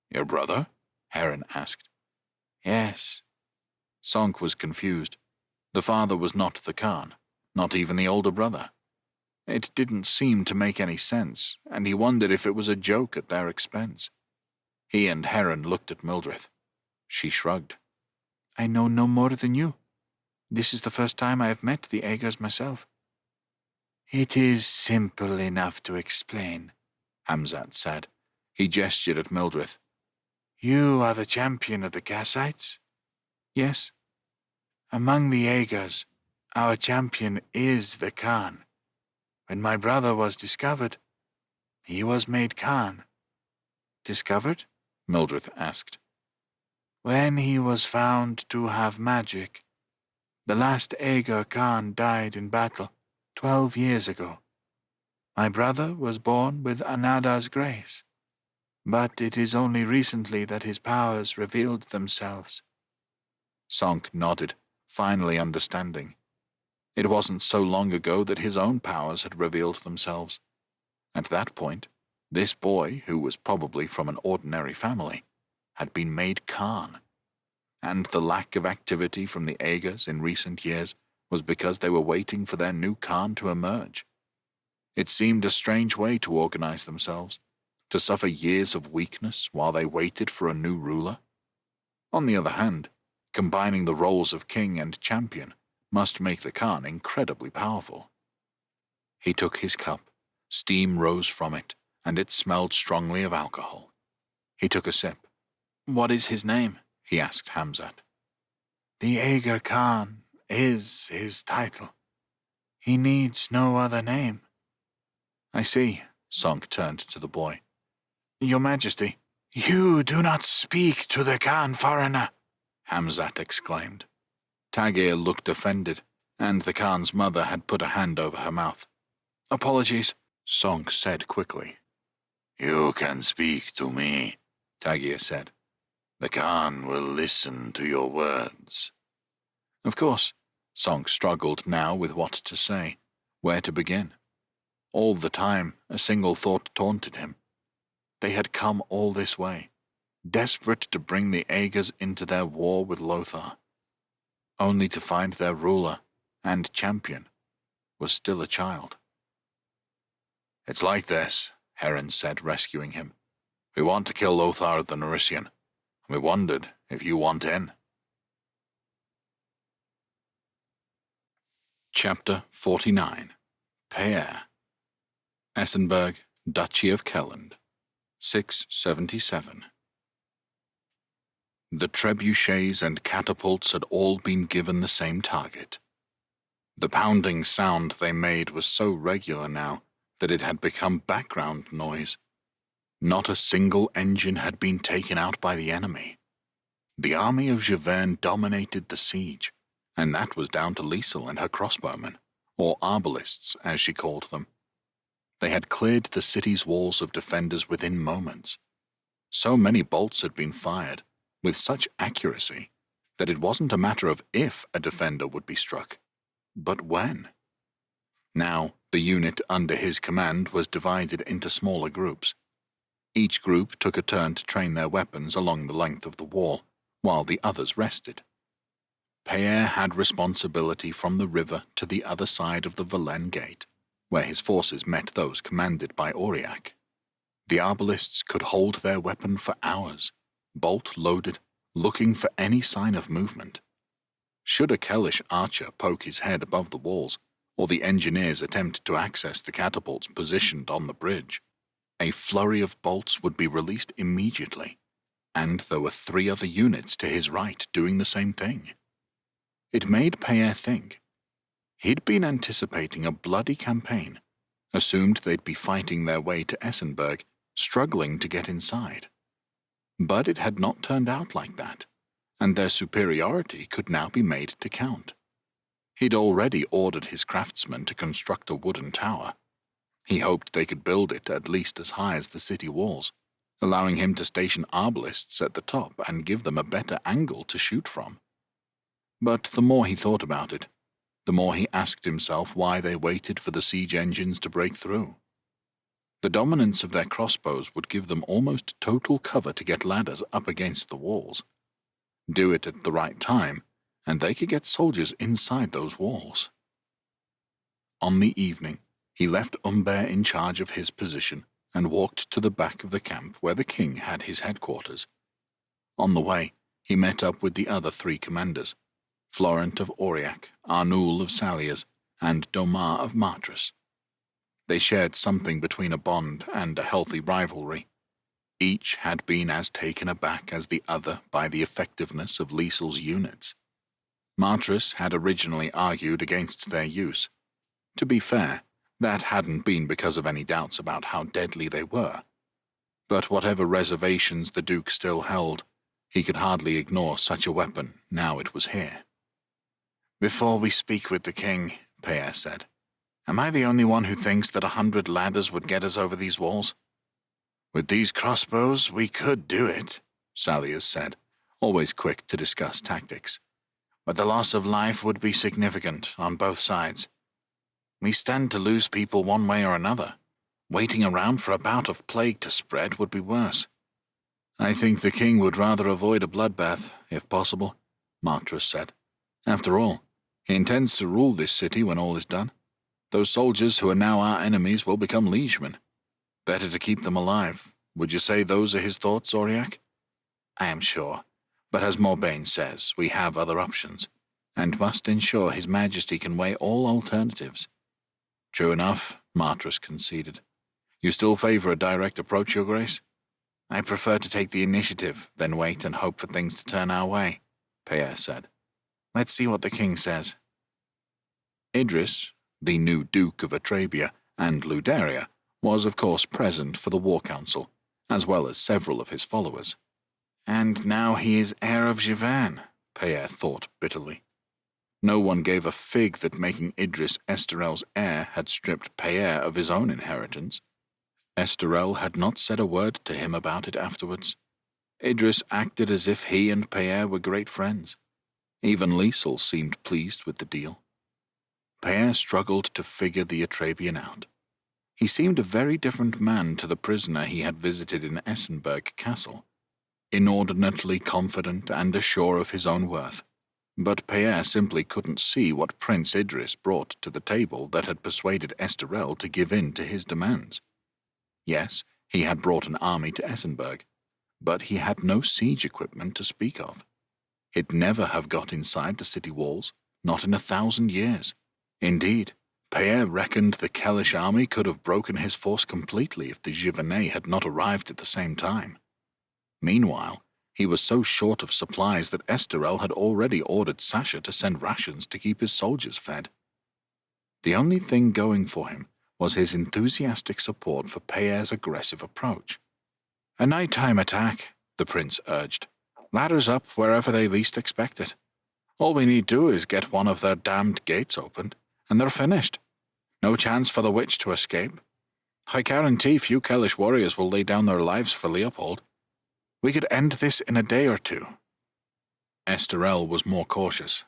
"Your brother?" Heron asked. "Yes." Sonk was confused. The father was not the Khan, not even the older brother. It didn't seem to make any sense, and he wondered if it was a joke at their expense. He and Heron looked at Mildred. She shrugged. "I know no more than you. This is the first time I have met the Aegers myself." "It is simple enough to explain," Hamzat said. He gestured at Mildred. "You are the champion of the Kassites?" "Yes." "Among the Aegers, our champion is the Khan. When my brother was discovered, he was made Khan." "Discovered?" Mildred asked. "When he was found to have magic. The last Aeger Khan died in battle 12 years ago. My brother was born with Anada's grace, but it is only recently that his powers revealed themselves." Sonk nodded, finally understanding. It wasn't so long ago that his own powers had revealed themselves. At that point, this boy, who was probably from an ordinary family, had been made Khan. And the lack of activity from the Aegis in recent years was because they were waiting for their new Khan to emerge. It seemed a strange way to organize themselves, to suffer years of weakness while they waited for a new ruler. On the other hand, combining the roles of king and champion must make the Khan incredibly powerful. He took his cup, steam rose from it, and it smelled strongly of alcohol. He took a sip. "What is his name?" he asked Hamzat. "The Aegir Khan is his title. He needs no other name." "I see." Sonk turned to the boy. "Your Majesty." "You do not speak to the Khan, foreigner," Hamzat exclaimed. Tagir looked offended, and the Khan's mother had put a hand over her mouth. "Apologies," Sonk said quickly. "You can speak to me," Tagir said. "The Khan will listen to your words." Of course, Sonk struggled now with what to say, where to begin. All the time, a single thought taunted him. They had come all this way, desperate to bring the Aegis into their war with Lothar, only to find their ruler and champion was still a child. "It's like this," Heron said, rescuing him. "We want to kill Lothar the Narisian. We wondered if you want in." Chapter 49. Peer. Essenberg, Duchy of Kelland, 677. The trebuchets and catapults had all been given the same target. The pounding sound they made was so regular now that it had become background noise. Not a single engine had been taken out by the enemy. The army of Javern dominated the siege, and that was down to Liesel and her crossbowmen, or arbalists as she called them. They had cleared the city's walls of defenders within moments. So many bolts had been fired, with such accuracy, that it wasn't a matter of if a defender would be struck, but when. Now, the unit under his command was divided into smaller groups. Each group took a turn to train their weapons along the length of the wall, while the others rested. Peer had responsibility from the river to the other side of the Velen Gate, where his forces met those commanded by Aurillac. The arbalists could hold their weapon for hours, bolt loaded, looking for any sign of movement. Should a Kellish archer poke his head above the walls, or the engineers attempt to access the catapults positioned on the bridge, a flurry of bolts would be released immediately, and there were 3 other units to his right doing the same thing. It made Peer think. He'd been anticipating a bloody campaign, assumed they'd be fighting their way to Essenberg, struggling to get inside. But it had not turned out like that, and their superiority could now be made to count. He'd already ordered his craftsmen to construct a wooden tower. He hoped they could build it at least as high as the city walls, allowing him to station arbalists at the top and give them a better angle to shoot from. But the more he thought about it, the more he asked himself why they waited for the siege engines to break through. The dominance of their crossbows would give them almost total cover to get ladders up against the walls. Do it at the right time, and they could get soldiers inside those walls. On the evening, he left Humbert in charge of his position and walked to the back of the camp where the king had his headquarters. On the way, he met up with the other 3 commanders, Florent of Aurillac, Arnoul of Saliers, and Domar of Martras. They shared something between a bond and a healthy rivalry. Each had been as taken aback as the other by the effectiveness of Liesel's units. Martras had originally argued against their use. To be fair, that hadn't been because of any doubts about how deadly they were. But whatever reservations the Duke still held, he could hardly ignore such a weapon now it was here. "Before we speak with the king," Peer said, "am I the only one who thinks that 100 ladders would get us over these walls?" "With these crossbows, we could do it," Saliers said, always quick to discuss tactics. but the loss of life would be significant on both sides. We stand to lose people one way or another. Waiting around for a bout of plague to spread would be worse. I think the king would rather avoid a bloodbath, if possible, Martrus said. After all, he intends to rule this city when all is done. Those soldiers who are now our enemies will become liegemen. Better to keep them alive. Would you say those are his thoughts, Auriac? I am sure, but as Morbaine says, we have other options, and must ensure His Majesty can weigh all alternatives. True enough, Martrus conceded. You still favor a direct approach, Your Grace? I prefer to take the initiative, then wait and hope for things to turn our way, Peer said. Let's see what the king says. Idris, the new Duke of Atrabia and Luderia, was of course present for the war council, as well as several of his followers. And now he is heir of Jivan, Peer thought bitterly. No one gave a fig that making Idris Esterel's heir had stripped Peer of his own inheritance. Esterel had not said a word to him about it afterwards. Idris acted as if he and Peer were great friends. Even Liesel seemed pleased with the deal. Peer struggled to figure the Atrabian out. He seemed a very different man to the prisoner he had visited in Essenberg Castle, inordinately confident and assured of his own worth. But Peer simply couldn't see what Prince Idris brought to the table that had persuaded Esterel to give in to his demands. Yes, he had brought an army to Essenberg, but he had no siege equipment to speak of. He'd never have got inside the city walls, not in 1,000 years. Indeed, Peer reckoned the Kellish army could have broken his force completely if the Givernet had not arrived at the same time. Meanwhile, he was so short of supplies that Esterel had already ordered Sasha to send rations to keep his soldiers fed. The only thing going for him was his enthusiastic support for Peer's aggressive approach. A nighttime attack, the prince urged. Ladders up wherever they least expect it. All we need do is get one of their damned gates opened, and they're finished. No chance for the witch to escape. I guarantee few Kellish warriors will lay down their lives for Leopold. We could end this in a day or two. Esterel was more cautious.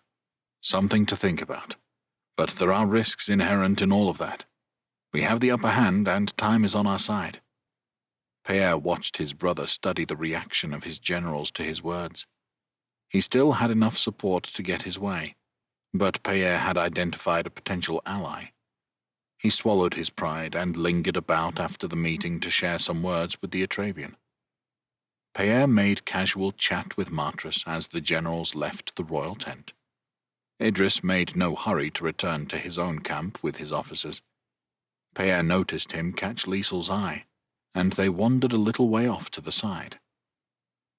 Something to think about. But there are risks inherent in all of that. We have the upper hand, and time is on our side. Peer watched his brother study the reaction of his generals to his words. He still had enough support to get his way, but Peer had identified a potential ally. He swallowed his pride and lingered about after the meeting to share some words with the Atrabian. Peer made casual chat with Martrus as the generals left the royal tent. Idris made no hurry to return to his own camp with his officers. Peer noticed him catch Liesel's eye, and they wandered a little way off to the side.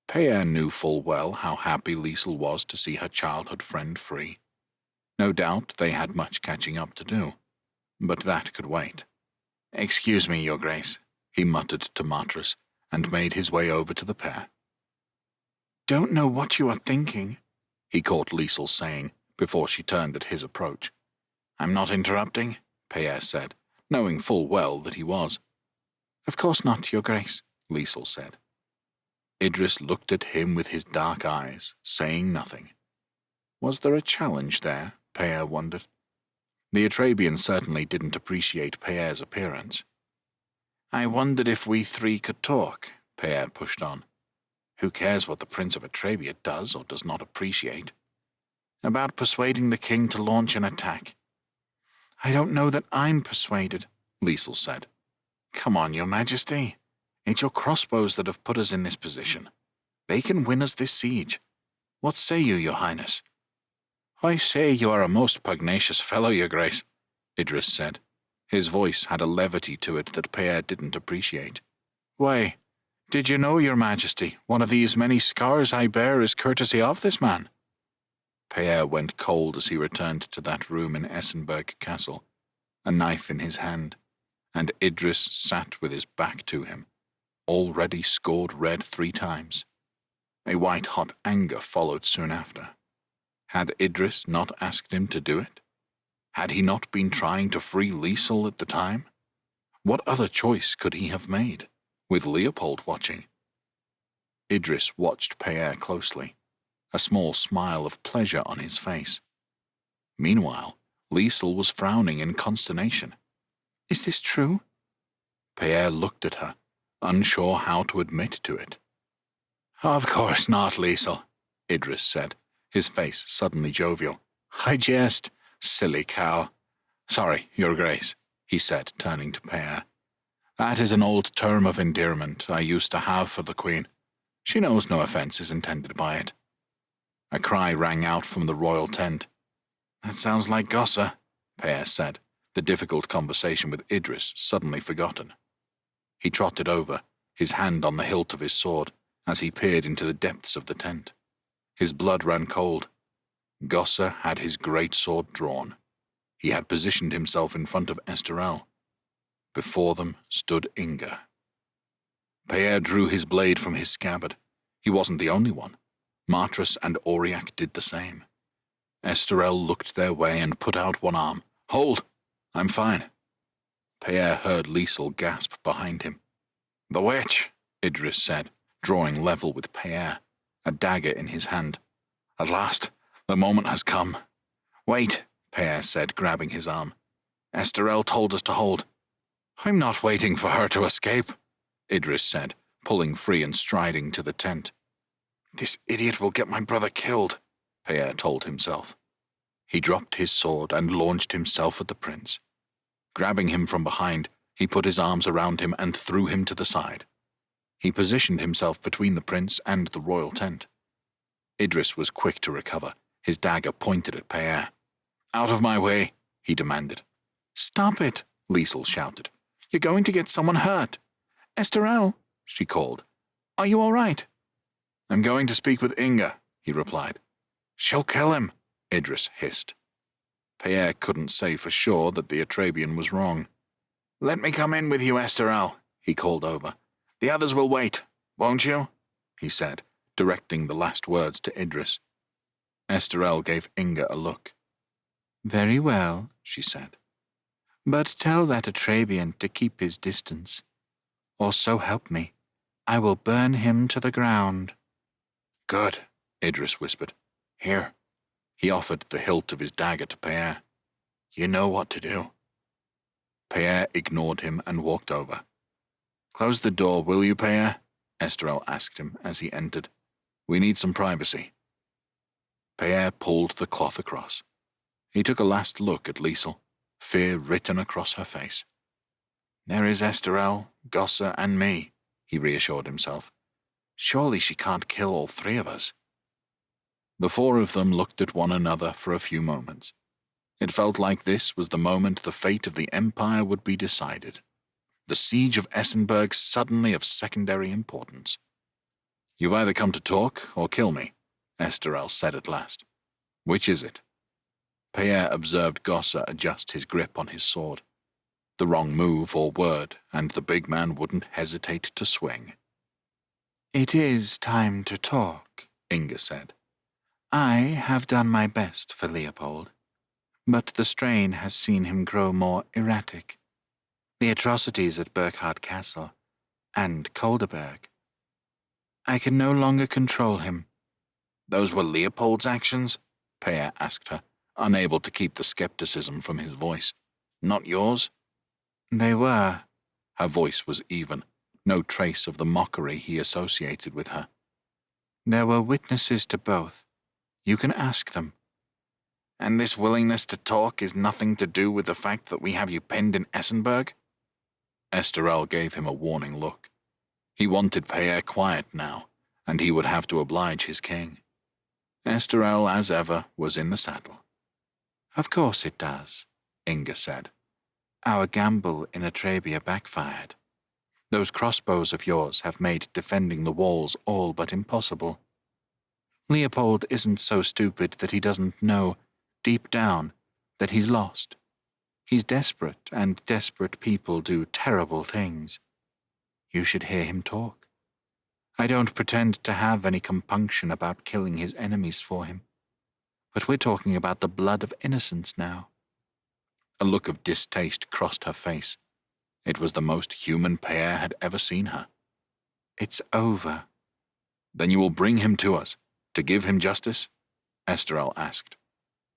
Peer knew full well how happy Liesel was to see her childhood friend free. No doubt they had much catching up to do, but that could wait. "Excuse me, Your Grace," he muttered to Martrus, and made his way over to the pair. "Don't know what you are thinking," he caught Liesel saying before she turned at his approach. "I'm not interrupting," Peer said, knowing full well that he was. "Of course not, Your Grace," Liesel said. Idris looked at him with his dark eyes, saying nothing. Was there a challenge there, Peer wondered? The Atrabian certainly didn't appreciate Peer's appearance. "I wondered if we three could talk," Peer pushed on. "Who cares what the Prince of Atrabia does or does not appreciate?" "About persuading the king to launch an attack." "I don't know that I'm persuaded," Liesel said. "Come on, Your Majesty. It's your crossbows that have put us in this position. They can win us this siege. What say you, Your Highness?" "I say you are a most pugnacious fellow, Your Grace," Idris said. His voice had a levity to it that Peer didn't appreciate. "Why, did you know, Your Majesty, one of these many scars I bear is courtesy of this man?" Peer went cold as he returned to that room in Essenberg Castle, a knife in his hand, and Idris sat with his back to him, already scored red 3 times. A white-hot anger followed soon after. Had Idris not asked him to do it? Had he not been trying to free Liesel at the time? What other choice could he have made, with Leopold watching? Idris watched Peer closely. a small smile of pleasure on his face. Meanwhile, Liesel was frowning in consternation. Is this true? Pierre looked at her, unsure how to admit to it. Of course not, Liesel, Idris said, his face suddenly jovial. I jest, silly cow. Sorry, Your Grace, he said, turning to Pierre. That is an old term of endearment I used to have for the Queen. She knows no offence is intended by it. A cry rang out from the royal tent. That sounds like Gossa, Pierre said, the difficult conversation with Idris suddenly forgotten. He trotted over, his hand on the hilt of his sword, as he peered into the depths of the tent. His blood ran cold. Gossa had his great sword drawn. He had positioned himself in front of Esterel. Before them stood Inga. Pierre drew his blade from his scabbard. He wasn't the only one. Martras and Auriac did the same. Esterel looked their way and put out one arm. Hold! I'm fine. Pierre heard Liesel gasp behind him. The witch, Idris said, drawing level with Pierre, a dagger in his hand. At last, the moment has come. Wait, Pierre said, grabbing his arm. Esterel told us to hold. I'm not waiting for her to escape, Idris said, pulling free and striding to the tent. This idiot will get my brother killed, Pierre told himself. He dropped his sword and launched himself at the prince. Grabbing him from behind, he put his arms around him and threw him to the side. He positioned himself between the prince and the royal tent. Idris was quick to recover, his dagger pointed at Pierre. Out of my way, he demanded. Stop it, Liesel shouted. You're going to get someone hurt. Esterel, she called. Are you all right? I'm going to speak with Inga, he replied. She'll kill him, Idris hissed. Pierre couldn't say for sure that the Atrabian was wrong. Let me come in with you, Esterel, he called over. The others will wait, won't you? He said, directing the last words to Idris. Esterel gave Inga a look. Very well, she said. But tell that Atrabian to keep his distance. Or so help me, I will burn him to the ground. Good, Idris whispered. Here. He offered the hilt of his dagger to Pierre. You know what to do. Pierre ignored him and walked over. Close the door, will you, Pierre? Esterel asked him as he entered. We need some privacy. Pierre pulled the cloth across. He took a last look at Liesel, fear written across her face. There is Esterel, Gossa, and me, he reassured himself. Surely she can't kill all three of us. The four of them looked at one another for a few moments. It felt like this was the moment the fate of the Empire would be decided. The siege of Essenberg suddenly of secondary importance. You've either come to talk or kill me, Esterel said at last. Which is it? Pierre observed Gossa adjust his grip on his sword. The wrong move or word, and the big man wouldn't hesitate to swing. It is time to talk, Inga said. I have done my best for Leopold, but the strain has seen him grow more erratic. The atrocities at Burkhardt Castle and Kolderberg. I can no longer control him. Those were Leopold's actions? Pierre asked her, unable to keep the skepticism from his voice. Not yours? They were. Her voice was even, no trace of the mockery he associated with her. There were witnesses to both. You can ask them. And this willingness to talk is nothing to do with the fact that we have you pinned in Essenberg? Esterel gave him a warning look. He wanted Pierre quiet now, and he would have to oblige his king. Esterel, as ever, was in the saddle. Of course it does, Inga said. Our gamble in Atrabia backfired. Those crossbows of yours have made defending the walls all but impossible. Leopold isn't so stupid that he doesn't know, deep down, that he's lost. He's desperate, and desperate people do terrible things. You should hear him talk. I don't pretend to have any compunction about killing his enemies for him. But we're talking about the blood of innocents now. A look of distaste crossed her face. It was the most human Pierre had ever seen her. It's over. Then you will bring him to us. To give him justice? Esterel asked.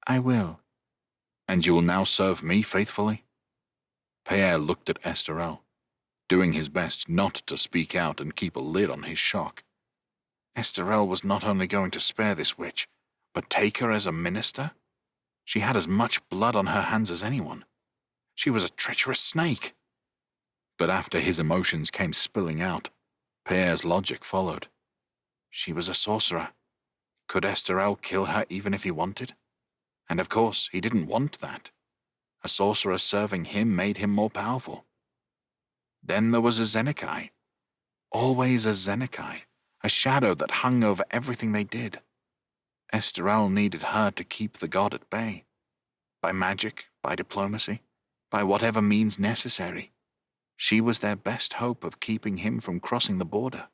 I will. And you will now serve me faithfully? Pierre looked at Esterel, doing his best not to speak out and keep a lid on his shock. Esterel was not only going to spare this witch, but take her as a minister? She had as much blood on her hands as anyone. She was a treacherous snake. But after his emotions came spilling out, Pierre's logic followed. She was a sorcerer. Could Esterel kill her even if he wanted? And of course, he didn't want that. A sorcerer serving him made him more powerful. Then there was a Zenekai. Always a Zenekai, a shadow that hung over everything they did. Esterel needed her to keep the god at bay. By magic, by diplomacy, by whatever means necessary. She was their best hope of keeping him from crossing the border.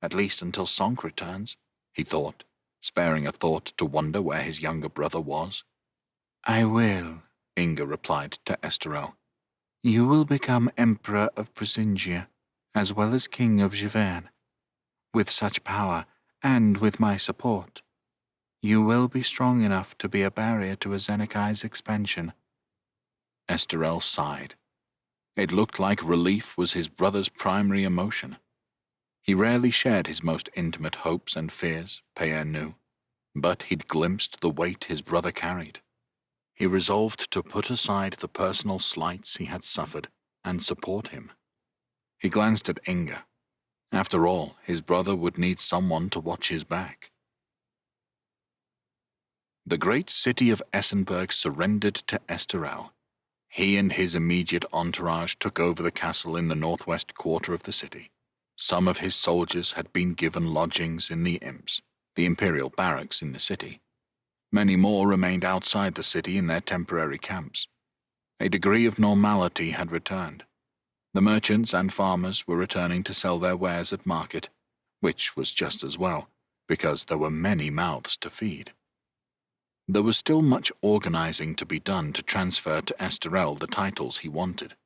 At least until Sonk returns, he thought, sparing a thought to wonder where his younger brother was. I will, Inga replied to Esterel. You will become Emperor of Brisingia, as well as King of Javern. With such power, and with my support, you will be strong enough to be a barrier to a Zenekai's expansion. Esterel sighed. It looked like relief was his brother's primary emotion. He rarely shared his most intimate hopes and fears, Pierre knew, but he'd glimpsed the weight his brother carried. He resolved to put aside the personal slights he had suffered and support him. He glanced at Inga. After all, his brother would need someone to watch his back. The great city of Essenberg surrendered to Esterel. He and his immediate entourage took over the castle in the northwest quarter of the city. Some of his soldiers had been given lodgings in the Imps, the imperial barracks in the city. Many more remained outside the city in their temporary camps. A degree of normality had returned. The merchants and farmers were returning to sell their wares at market, which was just as well, because there were many mouths to feed. There was still much organizing to be done to transfer to Esterel the titles he wanted.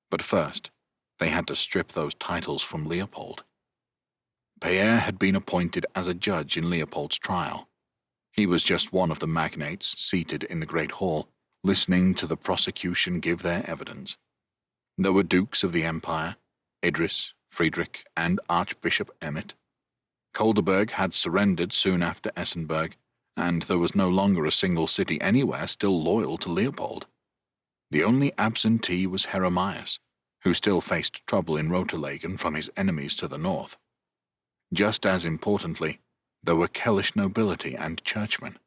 But first, they had to strip those titles from Leopold. Pierre had been appointed as a judge in Leopold's trial. He was just one of the magnates seated in the great hall, listening to the prosecution give their evidence. There were dukes of the empire, Idris, Friedrich, and Archbishop Emmet. Kolderberg had surrendered soon after Essenberg, and there was no longer a single city anywhere still loyal to Leopold. The only absentee was Heremias, who still faced trouble in Roterlagen from his enemies to the north. Just as importantly, there were Kellish nobility and churchmen.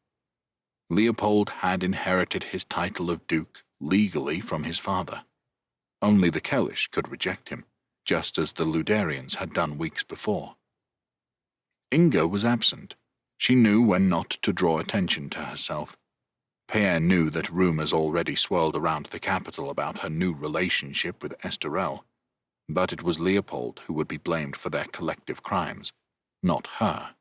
Leopold had inherited his title of duke legally from his father. Only the Kellish could reject him, just as the Luderians had done weeks before. Inga was absent. She knew when not to draw attention to herself. Pierre knew that rumors already swirled around the capital about her new relationship with Esterel, but it was Leopold who would be blamed for their collective crimes, not her.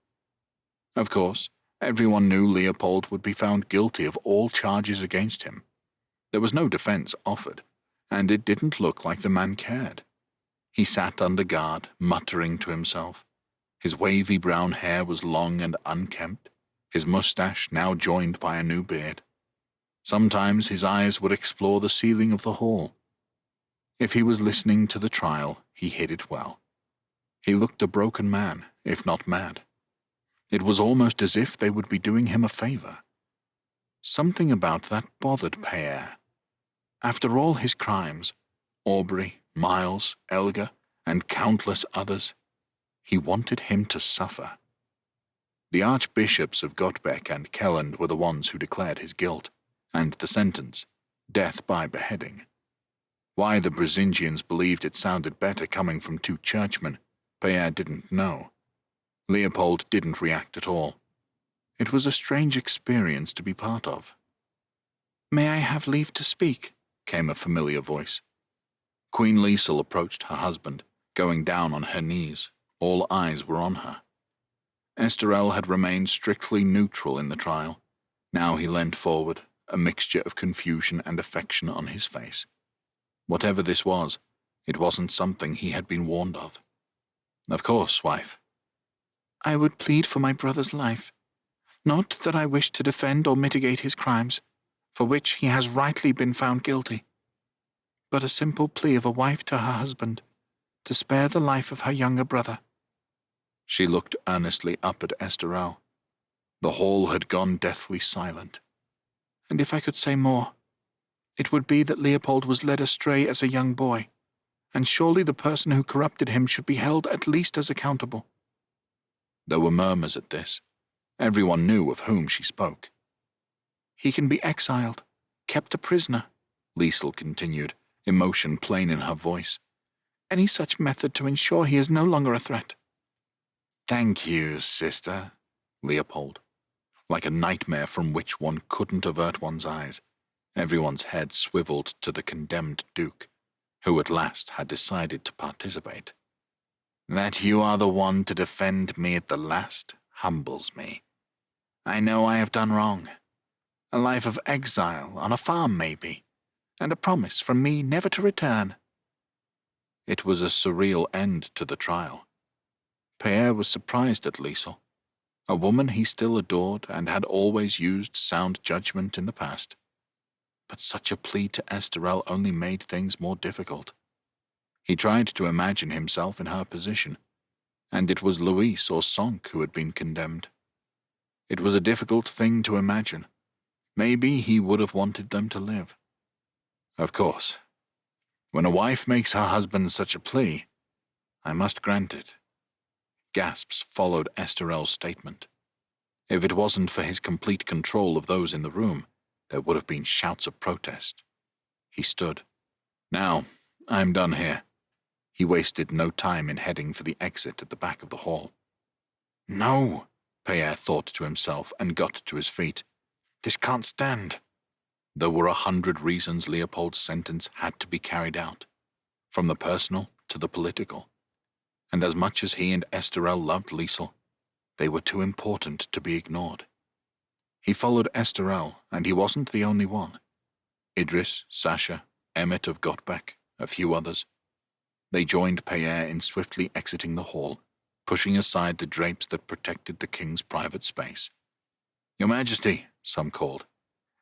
Of course, everyone knew Leopold would be found guilty of all charges against him. There was no defense offered, and it didn't look like the man cared. He sat under guard, muttering to himself. His wavy brown hair was long and unkempt, his mustache now joined by a new beard. Sometimes his eyes would explore the ceiling of the hall. If he was listening to the trial, he hid it well. He looked a broken man, if not mad. It was almost as if they would be doing him a favor. Something about that bothered Pierre. After all his crimes, Aubrey, Miles, Elga, and countless others, he wanted him to suffer. The archbishops of Gottbeck and Kelland were the ones who declared his guilt, and the sentence, death by beheading. Why the Brisingians believed it sounded better coming from two churchmen, Pierre didn't know. Leopold didn't react at all. It was a strange experience to be part of. "May I have leave to speak?" came a familiar voice. Queen Liesel approached her husband, going down on her knees. All eyes were on her. Esterel had remained strictly neutral in the trial. Now he leant forward, a mixture of confusion and affection on his face. Whatever this was, it wasn't something he had been warned of. "Of course, wife." "I would plead for my brother's life. Not that I wish to defend or mitigate his crimes, for which he has rightly been found guilty, but a simple plea of a wife to her husband, to spare the life of her younger brother." She looked earnestly up at Esterel. The hall had gone deathly silent. "And if I could say more, it would be that Leopold was led astray as a young boy, and surely the person who corrupted him should be held at least as accountable." There were murmurs at this. Everyone knew of whom she spoke. "He can be exiled, kept a prisoner," Liesel continued, emotion plain in her voice. "Any such method to ensure he is no longer a threat." "Thank you, sister," Leopold. Like a nightmare from which one couldn't avert one's eyes, everyone's head swiveled to the condemned Duke, who at last had decided to participate. "That you are the one to defend me at the last humbles me. I know I have done wrong. A life of exile on a farm, maybe, and a promise from me never to return." It was a surreal end to the trial. Pierre was surprised at Liesel, a woman he still adored and had always used sound judgment in the past. But such a plea to Esterel only made things more difficult. He tried to imagine himself in her position, and it was Louis or Sonk who had been condemned. It was a difficult thing to imagine. Maybe he would have wanted them to live. Of course, when a wife makes her husband such a plea, I must grant it. Gasps followed Esterel's statement. If it wasn't for his complete control of those in the room, there would have been shouts of protest. He stood. "Now, I'm done here." He wasted no time in heading for the exit at the back of the hall. "No," Pierre thought to himself and got to his feet. "This can't stand." There were 100 reasons Leopold's sentence had to be carried out, from the personal to the political. And as much as he and Esterel loved Liesel, they were too important to be ignored. He followed Esterel, and he wasn't the only one. Idris, Sasha, Emmett of Gottbeck, a few others. They joined Pierre in swiftly exiting the hall, pushing aside the drapes that protected the king's private space. "Your Majesty," some called.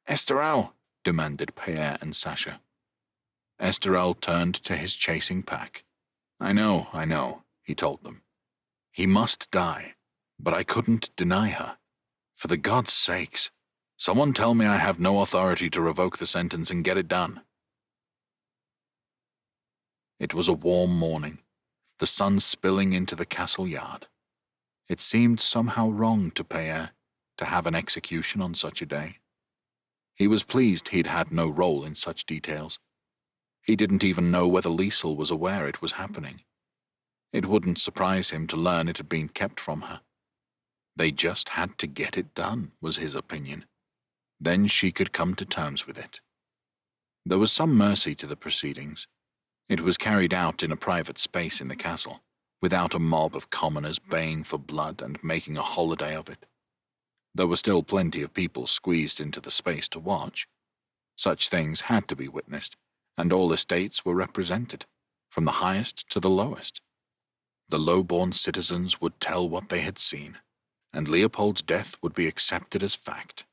"Esterel," demanded Pierre and Sasha. Esterel turned to his chasing pack. I know, he told them. "He must die, but I couldn't deny her. For the gods' sakes, someone tell me I have no authority to revoke the sentence and get it done." It was a warm morning, the sun spilling into the castle yard. It seemed somehow wrong to Pierre to have an execution on such a day. He was pleased he'd had no role in such details. He didn't even know whether Liesel was aware it was happening. It wouldn't surprise him to learn it had been kept from her. They just had to get it done, was his opinion. Then she could come to terms with it. There was some mercy to the proceedings. It was carried out in a private space in the castle, without a mob of commoners baying for blood and making a holiday of it. There were still plenty of people squeezed into the space to watch. Such things had to be witnessed, and all estates were represented, from the highest to the lowest. The low-born citizens would tell what they had seen, and Leopold's death would be accepted as fact.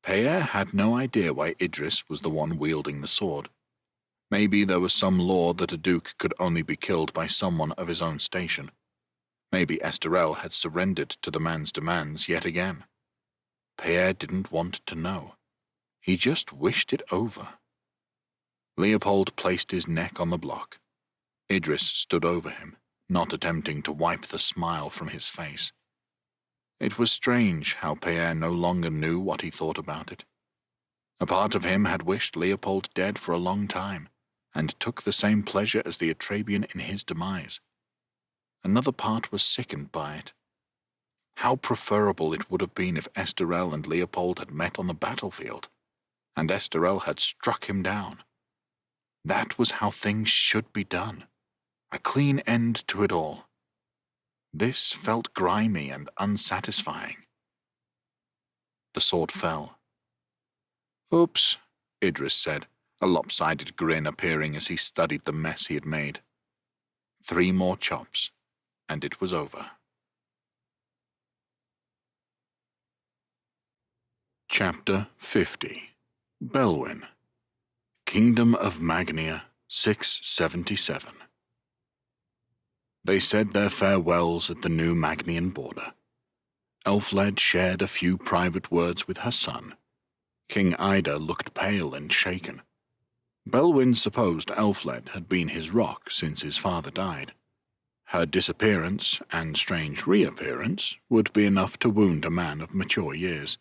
Pierre had no idea why Idris was the one wielding the sword. Maybe there was some law that a duke could only be killed by someone of his own station. Maybe Esterel had surrendered to the man's demands yet again. Pierre didn't want to know. He just wished it over. Leopold placed his neck on the block. Idris stood over him, not attempting to wipe the smile from his face. It was strange how Pierre no longer knew what he thought about it. A part of him had wished Leopold dead for a long time, and took the same pleasure as the Atrabian in his demise. Another part was sickened by it. How preferable it would have been if Esterel and Leopold had met on the battlefield, and Esterel had struck him down. That was how things should be done. A clean end to it all. This felt grimy and unsatisfying. The sword fell. "Oops," Idris said, a lopsided grin appearing as he studied the mess he had made. 3 more chops, and it was over. Chapter 50 Belwyn Kingdom of Magnia 677. They said their farewells at the new Magnian border. Elfled shared a few private words with her son. King Ida looked pale and shaken. Belwyn supposed Elfled had been his rock since his father died. Her disappearance and strange reappearance would be enough to wound a man of mature years.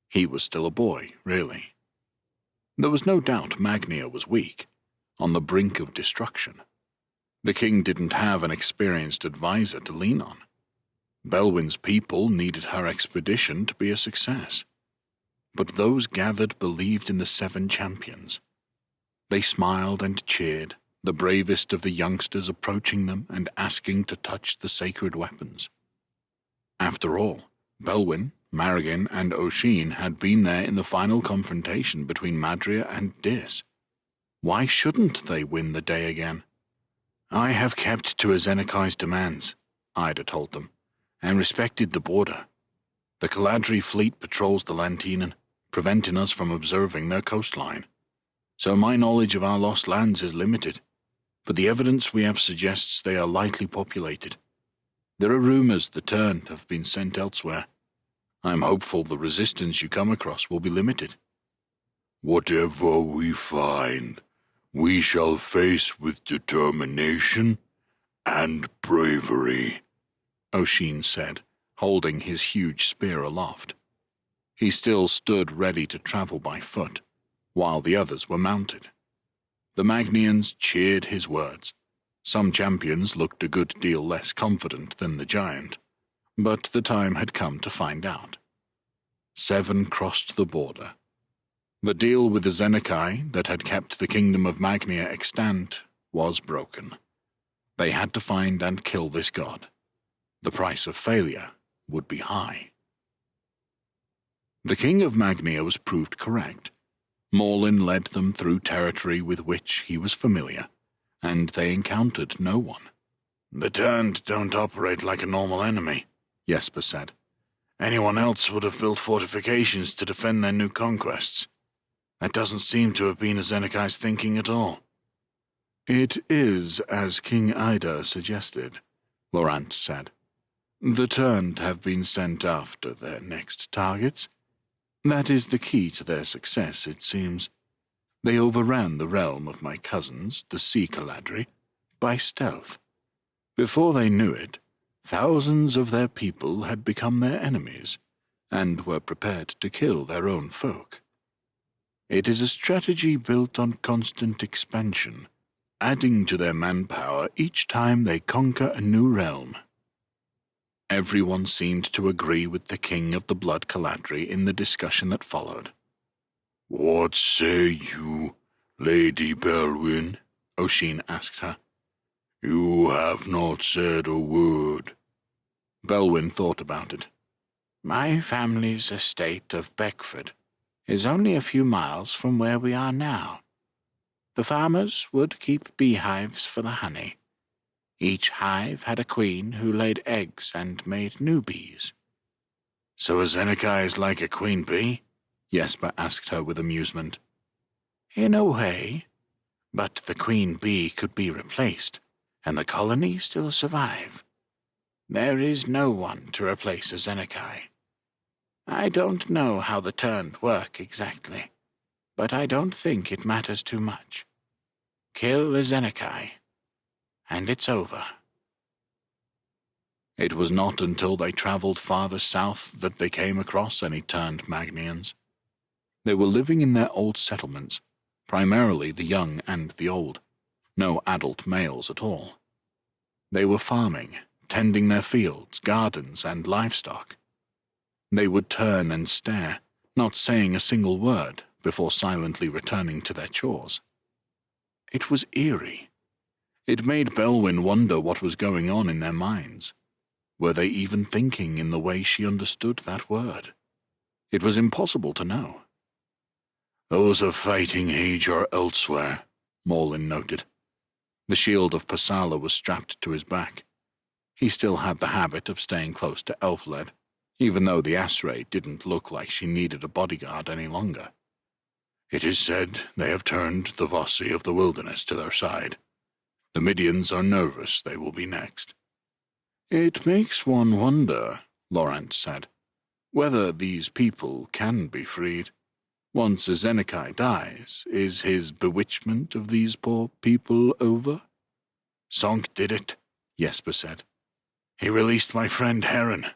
He was still a boy, really. There was no doubt Magnia was weak, on the brink of destruction. The king didn't have an experienced advisor to lean on. Belwyn's people needed her expedition to be a success. But those gathered believed in the 7 champions. They smiled and cheered, the bravest of the youngsters approaching them and asking to touch the sacred weapons. After all, Belwyn, Marrigan, and O'Sheen had been there in the final confrontation between Madria and Dis. Why shouldn't they win the day again? "I have kept to Azenekai's demands," Ida told them, "and respected the border. The Caladri fleet patrols the Lantinen, preventing us from observing their coastline. So my knowledge of our lost lands is limited, but the evidence we have suggests they are lightly populated. There are rumors the Turned have been sent elsewhere. I am hopeful the resistance you come across will be limited." "Whatever we find, we shall face with determination and bravery," O'Sheen said, holding his huge spear aloft. He still stood ready to travel by foot, while the others were mounted. The Magnians cheered his words. Some champions looked a good deal less confident than the giant, but the time had come to find out. 7 crossed the border. The deal with the Azenekai that had kept the kingdom of Magnia extant was broken. They had to find and kill this god. The price of failure would be high. The king of Magnia was proved correct. Morlin led them through territory with which he was familiar, and they encountered no one. "The Turned don't operate like a normal enemy," Jesper said. "Anyone else would have built fortifications to defend their new conquests. That doesn't seem to have been Azenekai's thinking at all." "It is as King Ida suggested," Laurent said. "The Turned have been sent after their next targets. That is the key to their success, it seems. They overran the realm of my cousins, the Sea Caladri, by stealth. Before they knew it, thousands of their people had become their enemies, and were prepared to kill their own folk. It is a strategy built on constant expansion, adding to their manpower each time they conquer a new realm." Everyone seemed to agree with the king of the Blood Caladri in the discussion that followed. "What say you, Lady Belwyn?" O'Sheen asked her. "You have not said a word." Belwyn thought about it. "My family's estate of Beckford is only a few miles from where we are now. The farmers would keep beehives for the honey. Each hive had a queen who laid eggs and made new bees." "So Azenekai is like a queen bee?" Jesper asked her with amusement. "In a way, but the queen bee could be replaced, and the colony still survive. There is no one to replace Azenekai. I don't know how the Turned work exactly, but I don't think it matters too much. Kill Azenekai, and it's over." It was not until they traveled farther south that they came across any Turned Magnians. They were living in their old settlements, primarily the young and the old, no adult males at all. They were farming, tending their fields, gardens, and livestock. They would turn and stare, not saying a single word, before silently returning to their chores. It was eerie. It made Belwyn wonder what was going on in their minds. Were they even thinking in the way she understood that word? It was impossible to know. "Those of Fighting Age are elsewhere," Morlin noted. The shield of Passala was strapped to his back. He still had the habit of staying close to Elfled. even though the Asray didn't look like she needed a bodyguard any longer. It is said they have turned the Vossi of the wilderness to their side. The Midians are nervous they will be next. It makes one wonder, Laurent said, whether these people can be freed. Once Zenekai dies, is his bewitchment of these poor people over? Sonk did it, Jesper said. He released my friend Heron.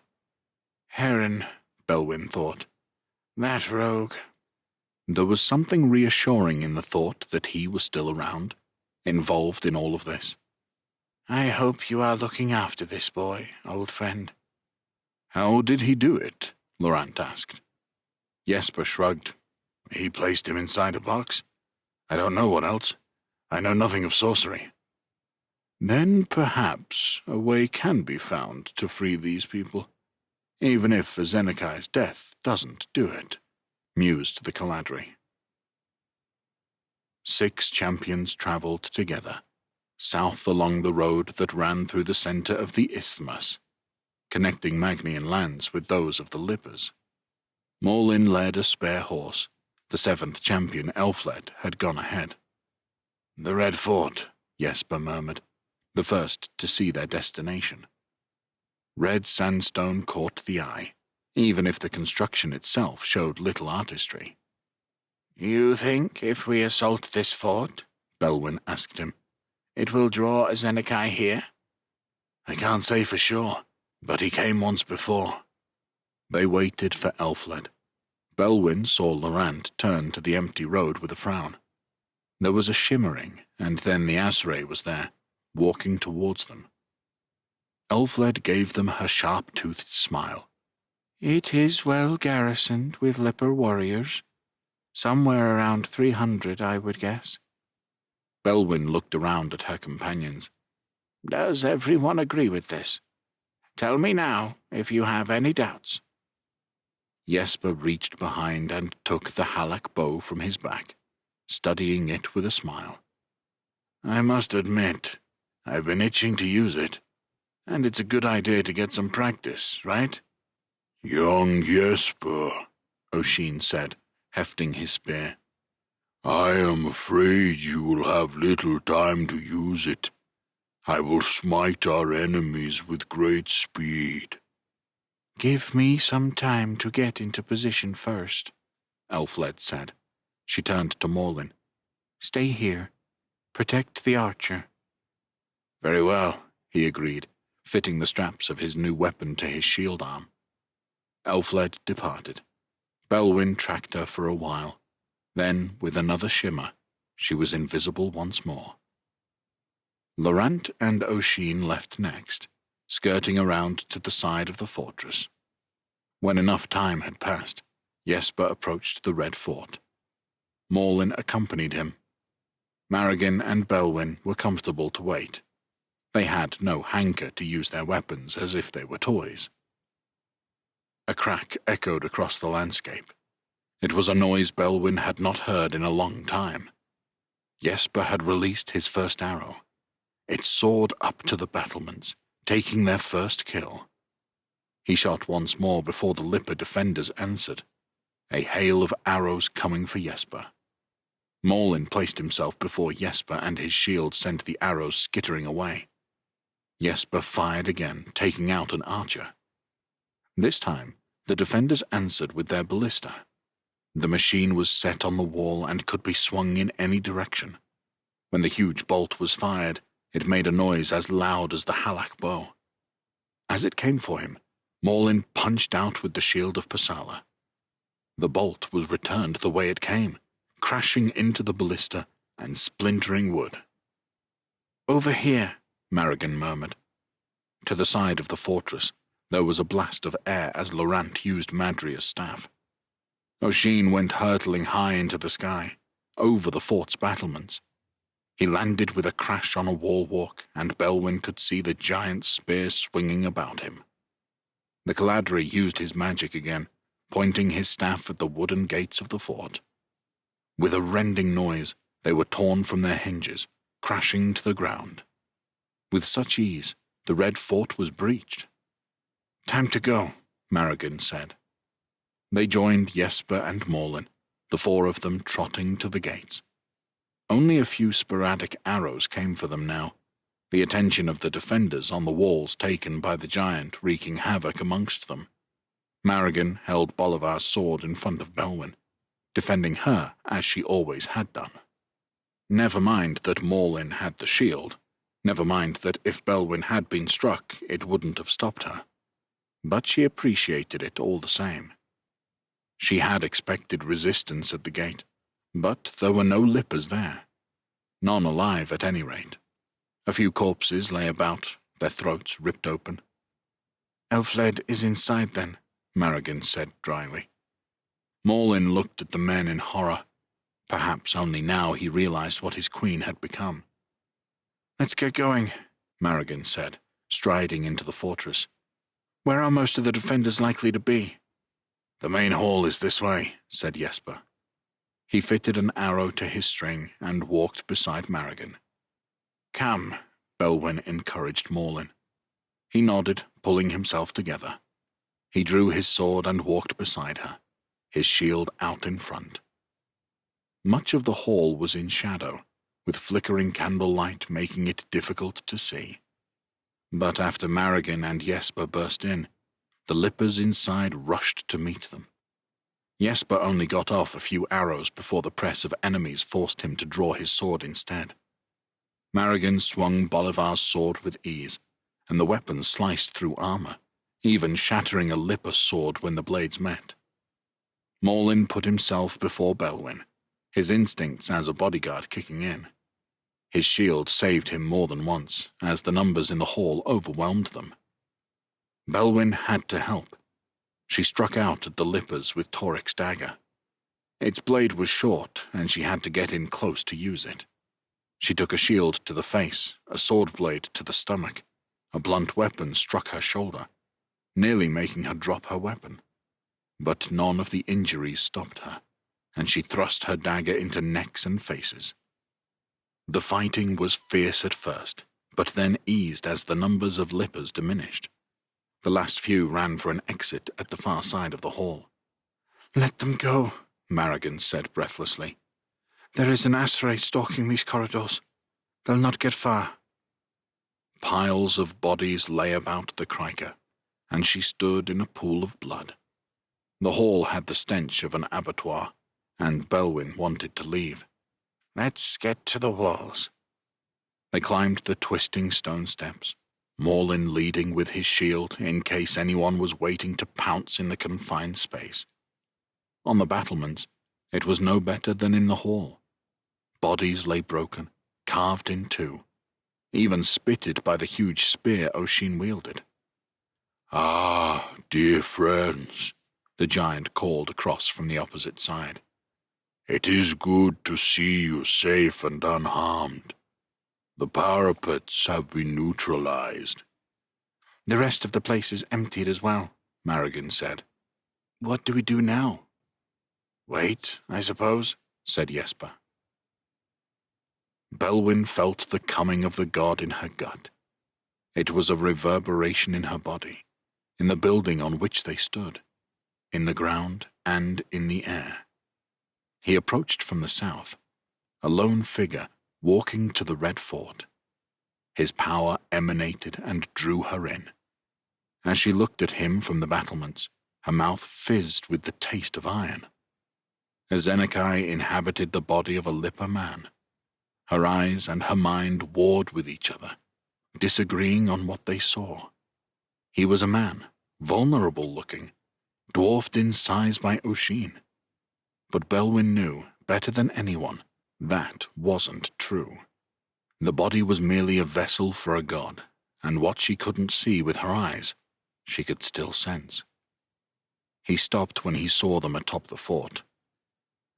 Heron, Belwyn thought. That rogue. There was something reassuring in the thought that he was still around, involved in all of this. I hope you are looking after this boy, old friend. How did he do it? Laurent asked. Jesper shrugged. He placed him inside a box. I don't know what else. I know nothing of sorcery. Then perhaps a way can be found to free these people, even if Zenekai's death doesn't do it, mused the Caladri. 6 champions travelled together, south along the road that ran through the centre of the isthmus, connecting Magnian lands with those of the Lippers. Morlin led a spare horse. The 7th champion, Elfled, had gone ahead. The Red Fort, Jesper murmured, the first to see their destination. Red sandstone caught the eye, even if the construction itself showed little artistry. You think if we assault this fort, Belwyn asked him, it will draw a Zenekai here? I can't say for sure, but he came once before. They waited for Elfled. Belwyn saw Laurent turn to the empty road with a frown. There was a shimmering, and then the Asray was there, walking towards them. Elfled gave them her sharp-toothed smile. It is well garrisoned with Lipper warriors. Somewhere around 300, I would guess. Belwyn looked around at her companions. Does everyone agree with this? Tell me now if you have any doubts. Jesper reached behind and took the halak bow from his back, studying it with a smile. I must admit, I've been itching to use it, and it's a good idea to get some practice, right? Young Jesper, Oshin said, hefting his spear. I am afraid you will have little time to use it. I will smite our enemies with great speed. Give me some time to get into position first, Elfled said. She turned to Morlin. Stay here. Protect the archer. Very well, he agreed, fitting the straps of his new weapon to his shield arm. Elfled departed. Belwyn tracked her for a while. Then, with another shimmer, she was invisible once more. Laurent and Oshin left next, skirting around to the side of the fortress. When enough time had passed, Jesper approached the Red Fort. Morlin accompanied him. Marrigan and Belwyn were comfortable to wait. They had no hanker to use their weapons as if they were toys. A crack echoed across the landscape. It was a noise Belwyn had not heard in a long time. Jesper had released his first arrow. It soared up to the battlements, taking their first kill. He shot once more before the Lipper defenders answered, a hail of arrows coming for Jesper. Morlin placed himself before Jesper and his shield sent the arrows skittering away. Jesper fired again, taking out an archer. This time, the defenders answered with their ballista. The machine was set on the wall and could be swung in any direction. When the huge bolt was fired, it made a noise as loud as the halak bow. As it came for him, Morlin punched out with the shield of Passala. The bolt was returned the way it came, crashing into the ballista and splintering wood. Over here, Marrigan murmured. To the side of the fortress, there was a blast of air as Laurent used Madria's staff. Oshin went hurtling high into the sky, over the fort's battlements. He landed with a crash on a wall walk, and Belwyn could see the giant spear swinging about him. The Caladri used his magic again, pointing his staff at the wooden gates of the fort. With a rending noise, they were torn from their hinges, crashing to the ground. With such ease, the Red Fort was breached. Time to go, Marrigan said. They joined Jesper and Morlin, the four of them trotting to the gates. Only a few sporadic arrows came for them now, the attention of the defenders on the walls taken by the giant wreaking havoc amongst them. Marrigan held Bolivar's sword in front of Belwyn, defending her as she always had done. Never mind that Morlin had the shield, never mind that if Belwyn had been struck, it wouldn't have stopped her. But she appreciated it all the same. She had expected resistance at the gate, but there were no lippers there. None alive at any rate. A few corpses lay about, their throats ripped open. Elfled is inside then, Marrigan said dryly. Morlin looked at the men in horror. Perhaps only now he realized what his queen had become. Let's get going, Marrigan said, striding into the fortress. Where are most of the defenders likely to be? The main hall is this way, said Jesper. He fitted an arrow to his string and walked beside Marrigan. Come, Belwyn encouraged Morlin. He nodded, pulling himself together. He drew his sword and walked beside her, his shield out in front. Much of the hall was in shadow, with flickering candlelight making it difficult to see. But after Marrigan and Jesper burst in, the lippers inside rushed to meet them. Jesper only got off a few arrows before the press of enemies forced him to draw his sword instead. Marrigan swung Bolivar's sword with ease, and the weapon sliced through armor, even shattering a lipper sword when the blades met. Morlin put himself before Belwyn, his instincts as a bodyguard kicking in. His shield saved him more than once, as the numbers in the hall overwhelmed them. Belwyn had to help. She struck out at the lippers with Torik's dagger. Its blade was short, and she had to get in close to use it. She took a shield to the face, a sword blade to the stomach. A blunt weapon struck her shoulder, nearly making her drop her weapon. But none of the injuries stopped her, and she thrust her dagger into necks and faces. The fighting was fierce at first, but then eased as the numbers of lippers diminished. The last few ran for an exit at the far side of the hall. Let them go, Marrigan said breathlessly. There is an Asserai stalking these corridors. They'll not get far. Piles of bodies lay about the Kryker, and she stood in a pool of blood. The hall had the stench of an abattoir, and Belwyn wanted to leave. Let's get to the walls. They climbed the twisting stone steps, Morlin leading with his shield in case anyone was waiting to pounce in the confined space. On the battlements, it was no better than in the hall. Bodies lay broken, carved in two, even spitted by the huge spear Oshin wielded. "Ah, dear friends," the giant called across from the opposite side. "It is good to see you safe and unharmed. The parapets have been neutralized." The rest of the place is emptied as well, Marrigan said. What do we do now? Wait, I suppose, said Jesper. Belwyn felt the coming of the god in her gut. It was a reverberation in her body, in the building on which they stood, in the ground and in the air. He approached from the south, a lone figure walking to the red fort. His power emanated and drew her in. As she looked at him from the battlements, her mouth fizzed with the taste of iron. Ezenekai inhabited the body of a lipper man. Her eyes and her mind warred with each other, disagreeing on what they saw. He was a man, vulnerable-looking, dwarfed in size by Oshin. But Belwyn knew, better than anyone, that wasn't true. The body was merely a vessel for a god, and what she couldn't see with her eyes, she could still sense. He stopped when he saw them atop the fort.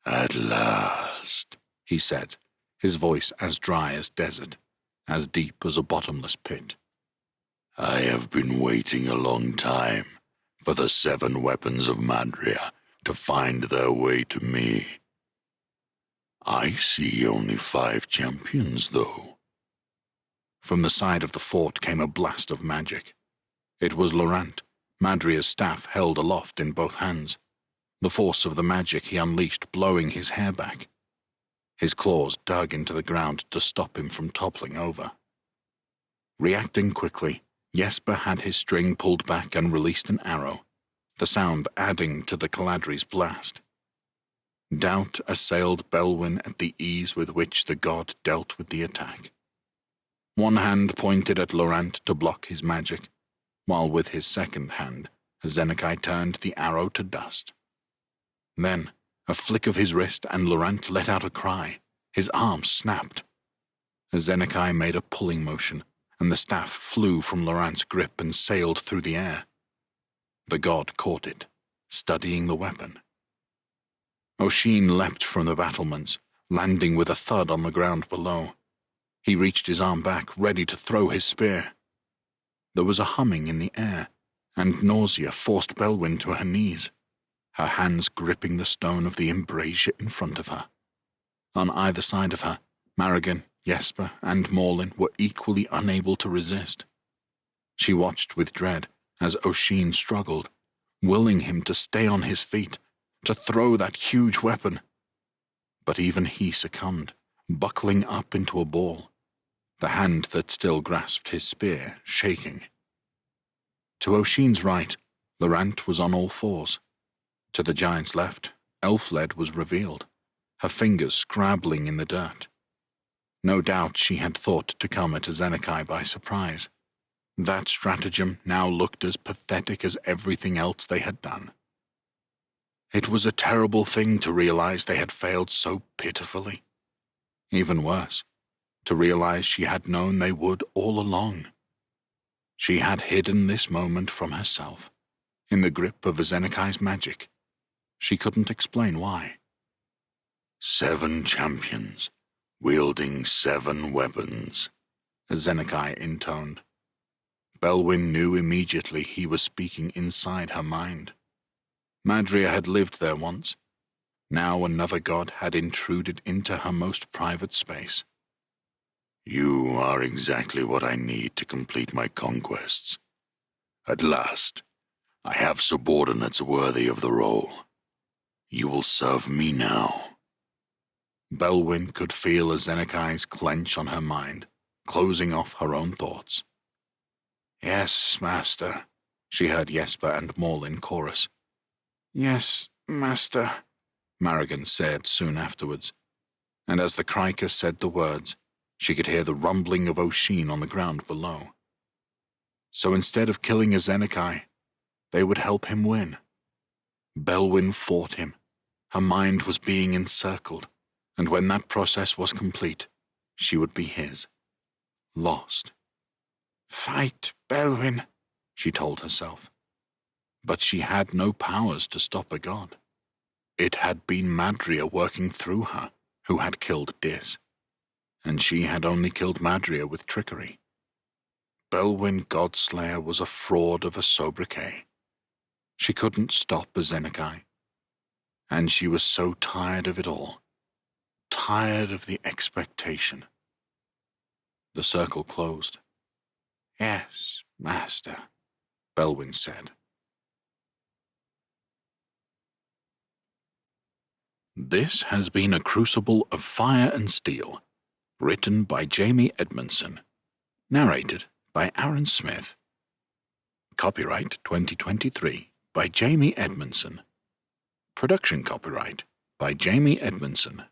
"At last," he said, his voice as dry as desert, as deep as a bottomless pit. "I have been waiting a long time for the 7 weapons of Madria to find their way to me. I see only 5 champions, though." From the side of the fort came a blast of magic. It was Laurent, Madria's staff held aloft in both hands, the force of the magic he unleashed blowing his hair back. His claws dug into the ground to stop him from toppling over. Reacting quickly, Jesper had his string pulled back and released an arrow, the sound adding to the Caladri's blast. Doubt assailed Belwyn at the ease with which the god dealt with the attack. One hand pointed at Laurent to block his magic, while with his second hand, Zenekai turned the arrow to dust. Then, a flick of his wrist and Laurent let out a cry. His arm snapped. Zenekai made a pulling motion, and the staff flew from Laurent's grip and sailed through the air. The god caught it, studying the weapon. Oisin leapt from the battlements, landing with a thud on the ground below. He reached his arm back, ready to throw his spear. There was a humming in the air, and nausea forced Belwyn to her knees, her hands gripping the stone of the embrasure in front of her. On either side of her, Marigan, Jesper, and Morlin were equally unable to resist. She watched with dread as Oisin struggled, willing him to stay on his feet, to throw that huge weapon. But even he succumbed, buckling up into a ball, the hand that still grasped his spear shaking. To Oisin's right, Laurent was on all fours. To the giant's left, Elfled was revealed, her fingers scrabbling in the dirt. No doubt she had thought to come at Zenekai by surprise. That stratagem now looked as pathetic as everything else they had done. It was a terrible thing to realize they had failed so pitifully. Even worse, to realize she had known they would all along. She had hidden this moment from herself, in the grip of Zenekai's magic. She couldn't explain why. 7 champions, wielding 7 weapons, Zenekai intoned. Belwyn knew immediately he was speaking inside her mind. Madria had lived there once. Now another god had intruded into her most private space. You are exactly what I need to complete my conquests. At last, I have subordinates worthy of the role. You will serve me now. Belwyn could feel Zenekai's clench on her mind, closing off her own thoughts. Yes, master, she heard Jesper and Morlin chorus. Yes, master, Marigan said soon afterwards, and as the Kryker said the words, she could hear the rumbling of Oisin on the ground below. So instead of killing Zenekai, they would help him win. Belwyn fought him. Her mind was being encircled, and when that process was complete, she would be his. Lost. Fight, Belwyn, she told herself. But she had no powers to stop a god. It had been Madria working through her who had killed Dis, and she had only killed Madria with trickery. Belwyn Godslayer was a fraud of a sobriquet. She couldn't stop Zenekai, and she was so tired of it all, tired of the expectation. The circle closed. Yes, master, Belwyn said. This has been a Crucible of Fire and Steel, written by Jamie Edmundson, narrated by Aaron Smith. Copyright 2023 by Jamie Edmundson. Production copyright by Jamie Edmundson.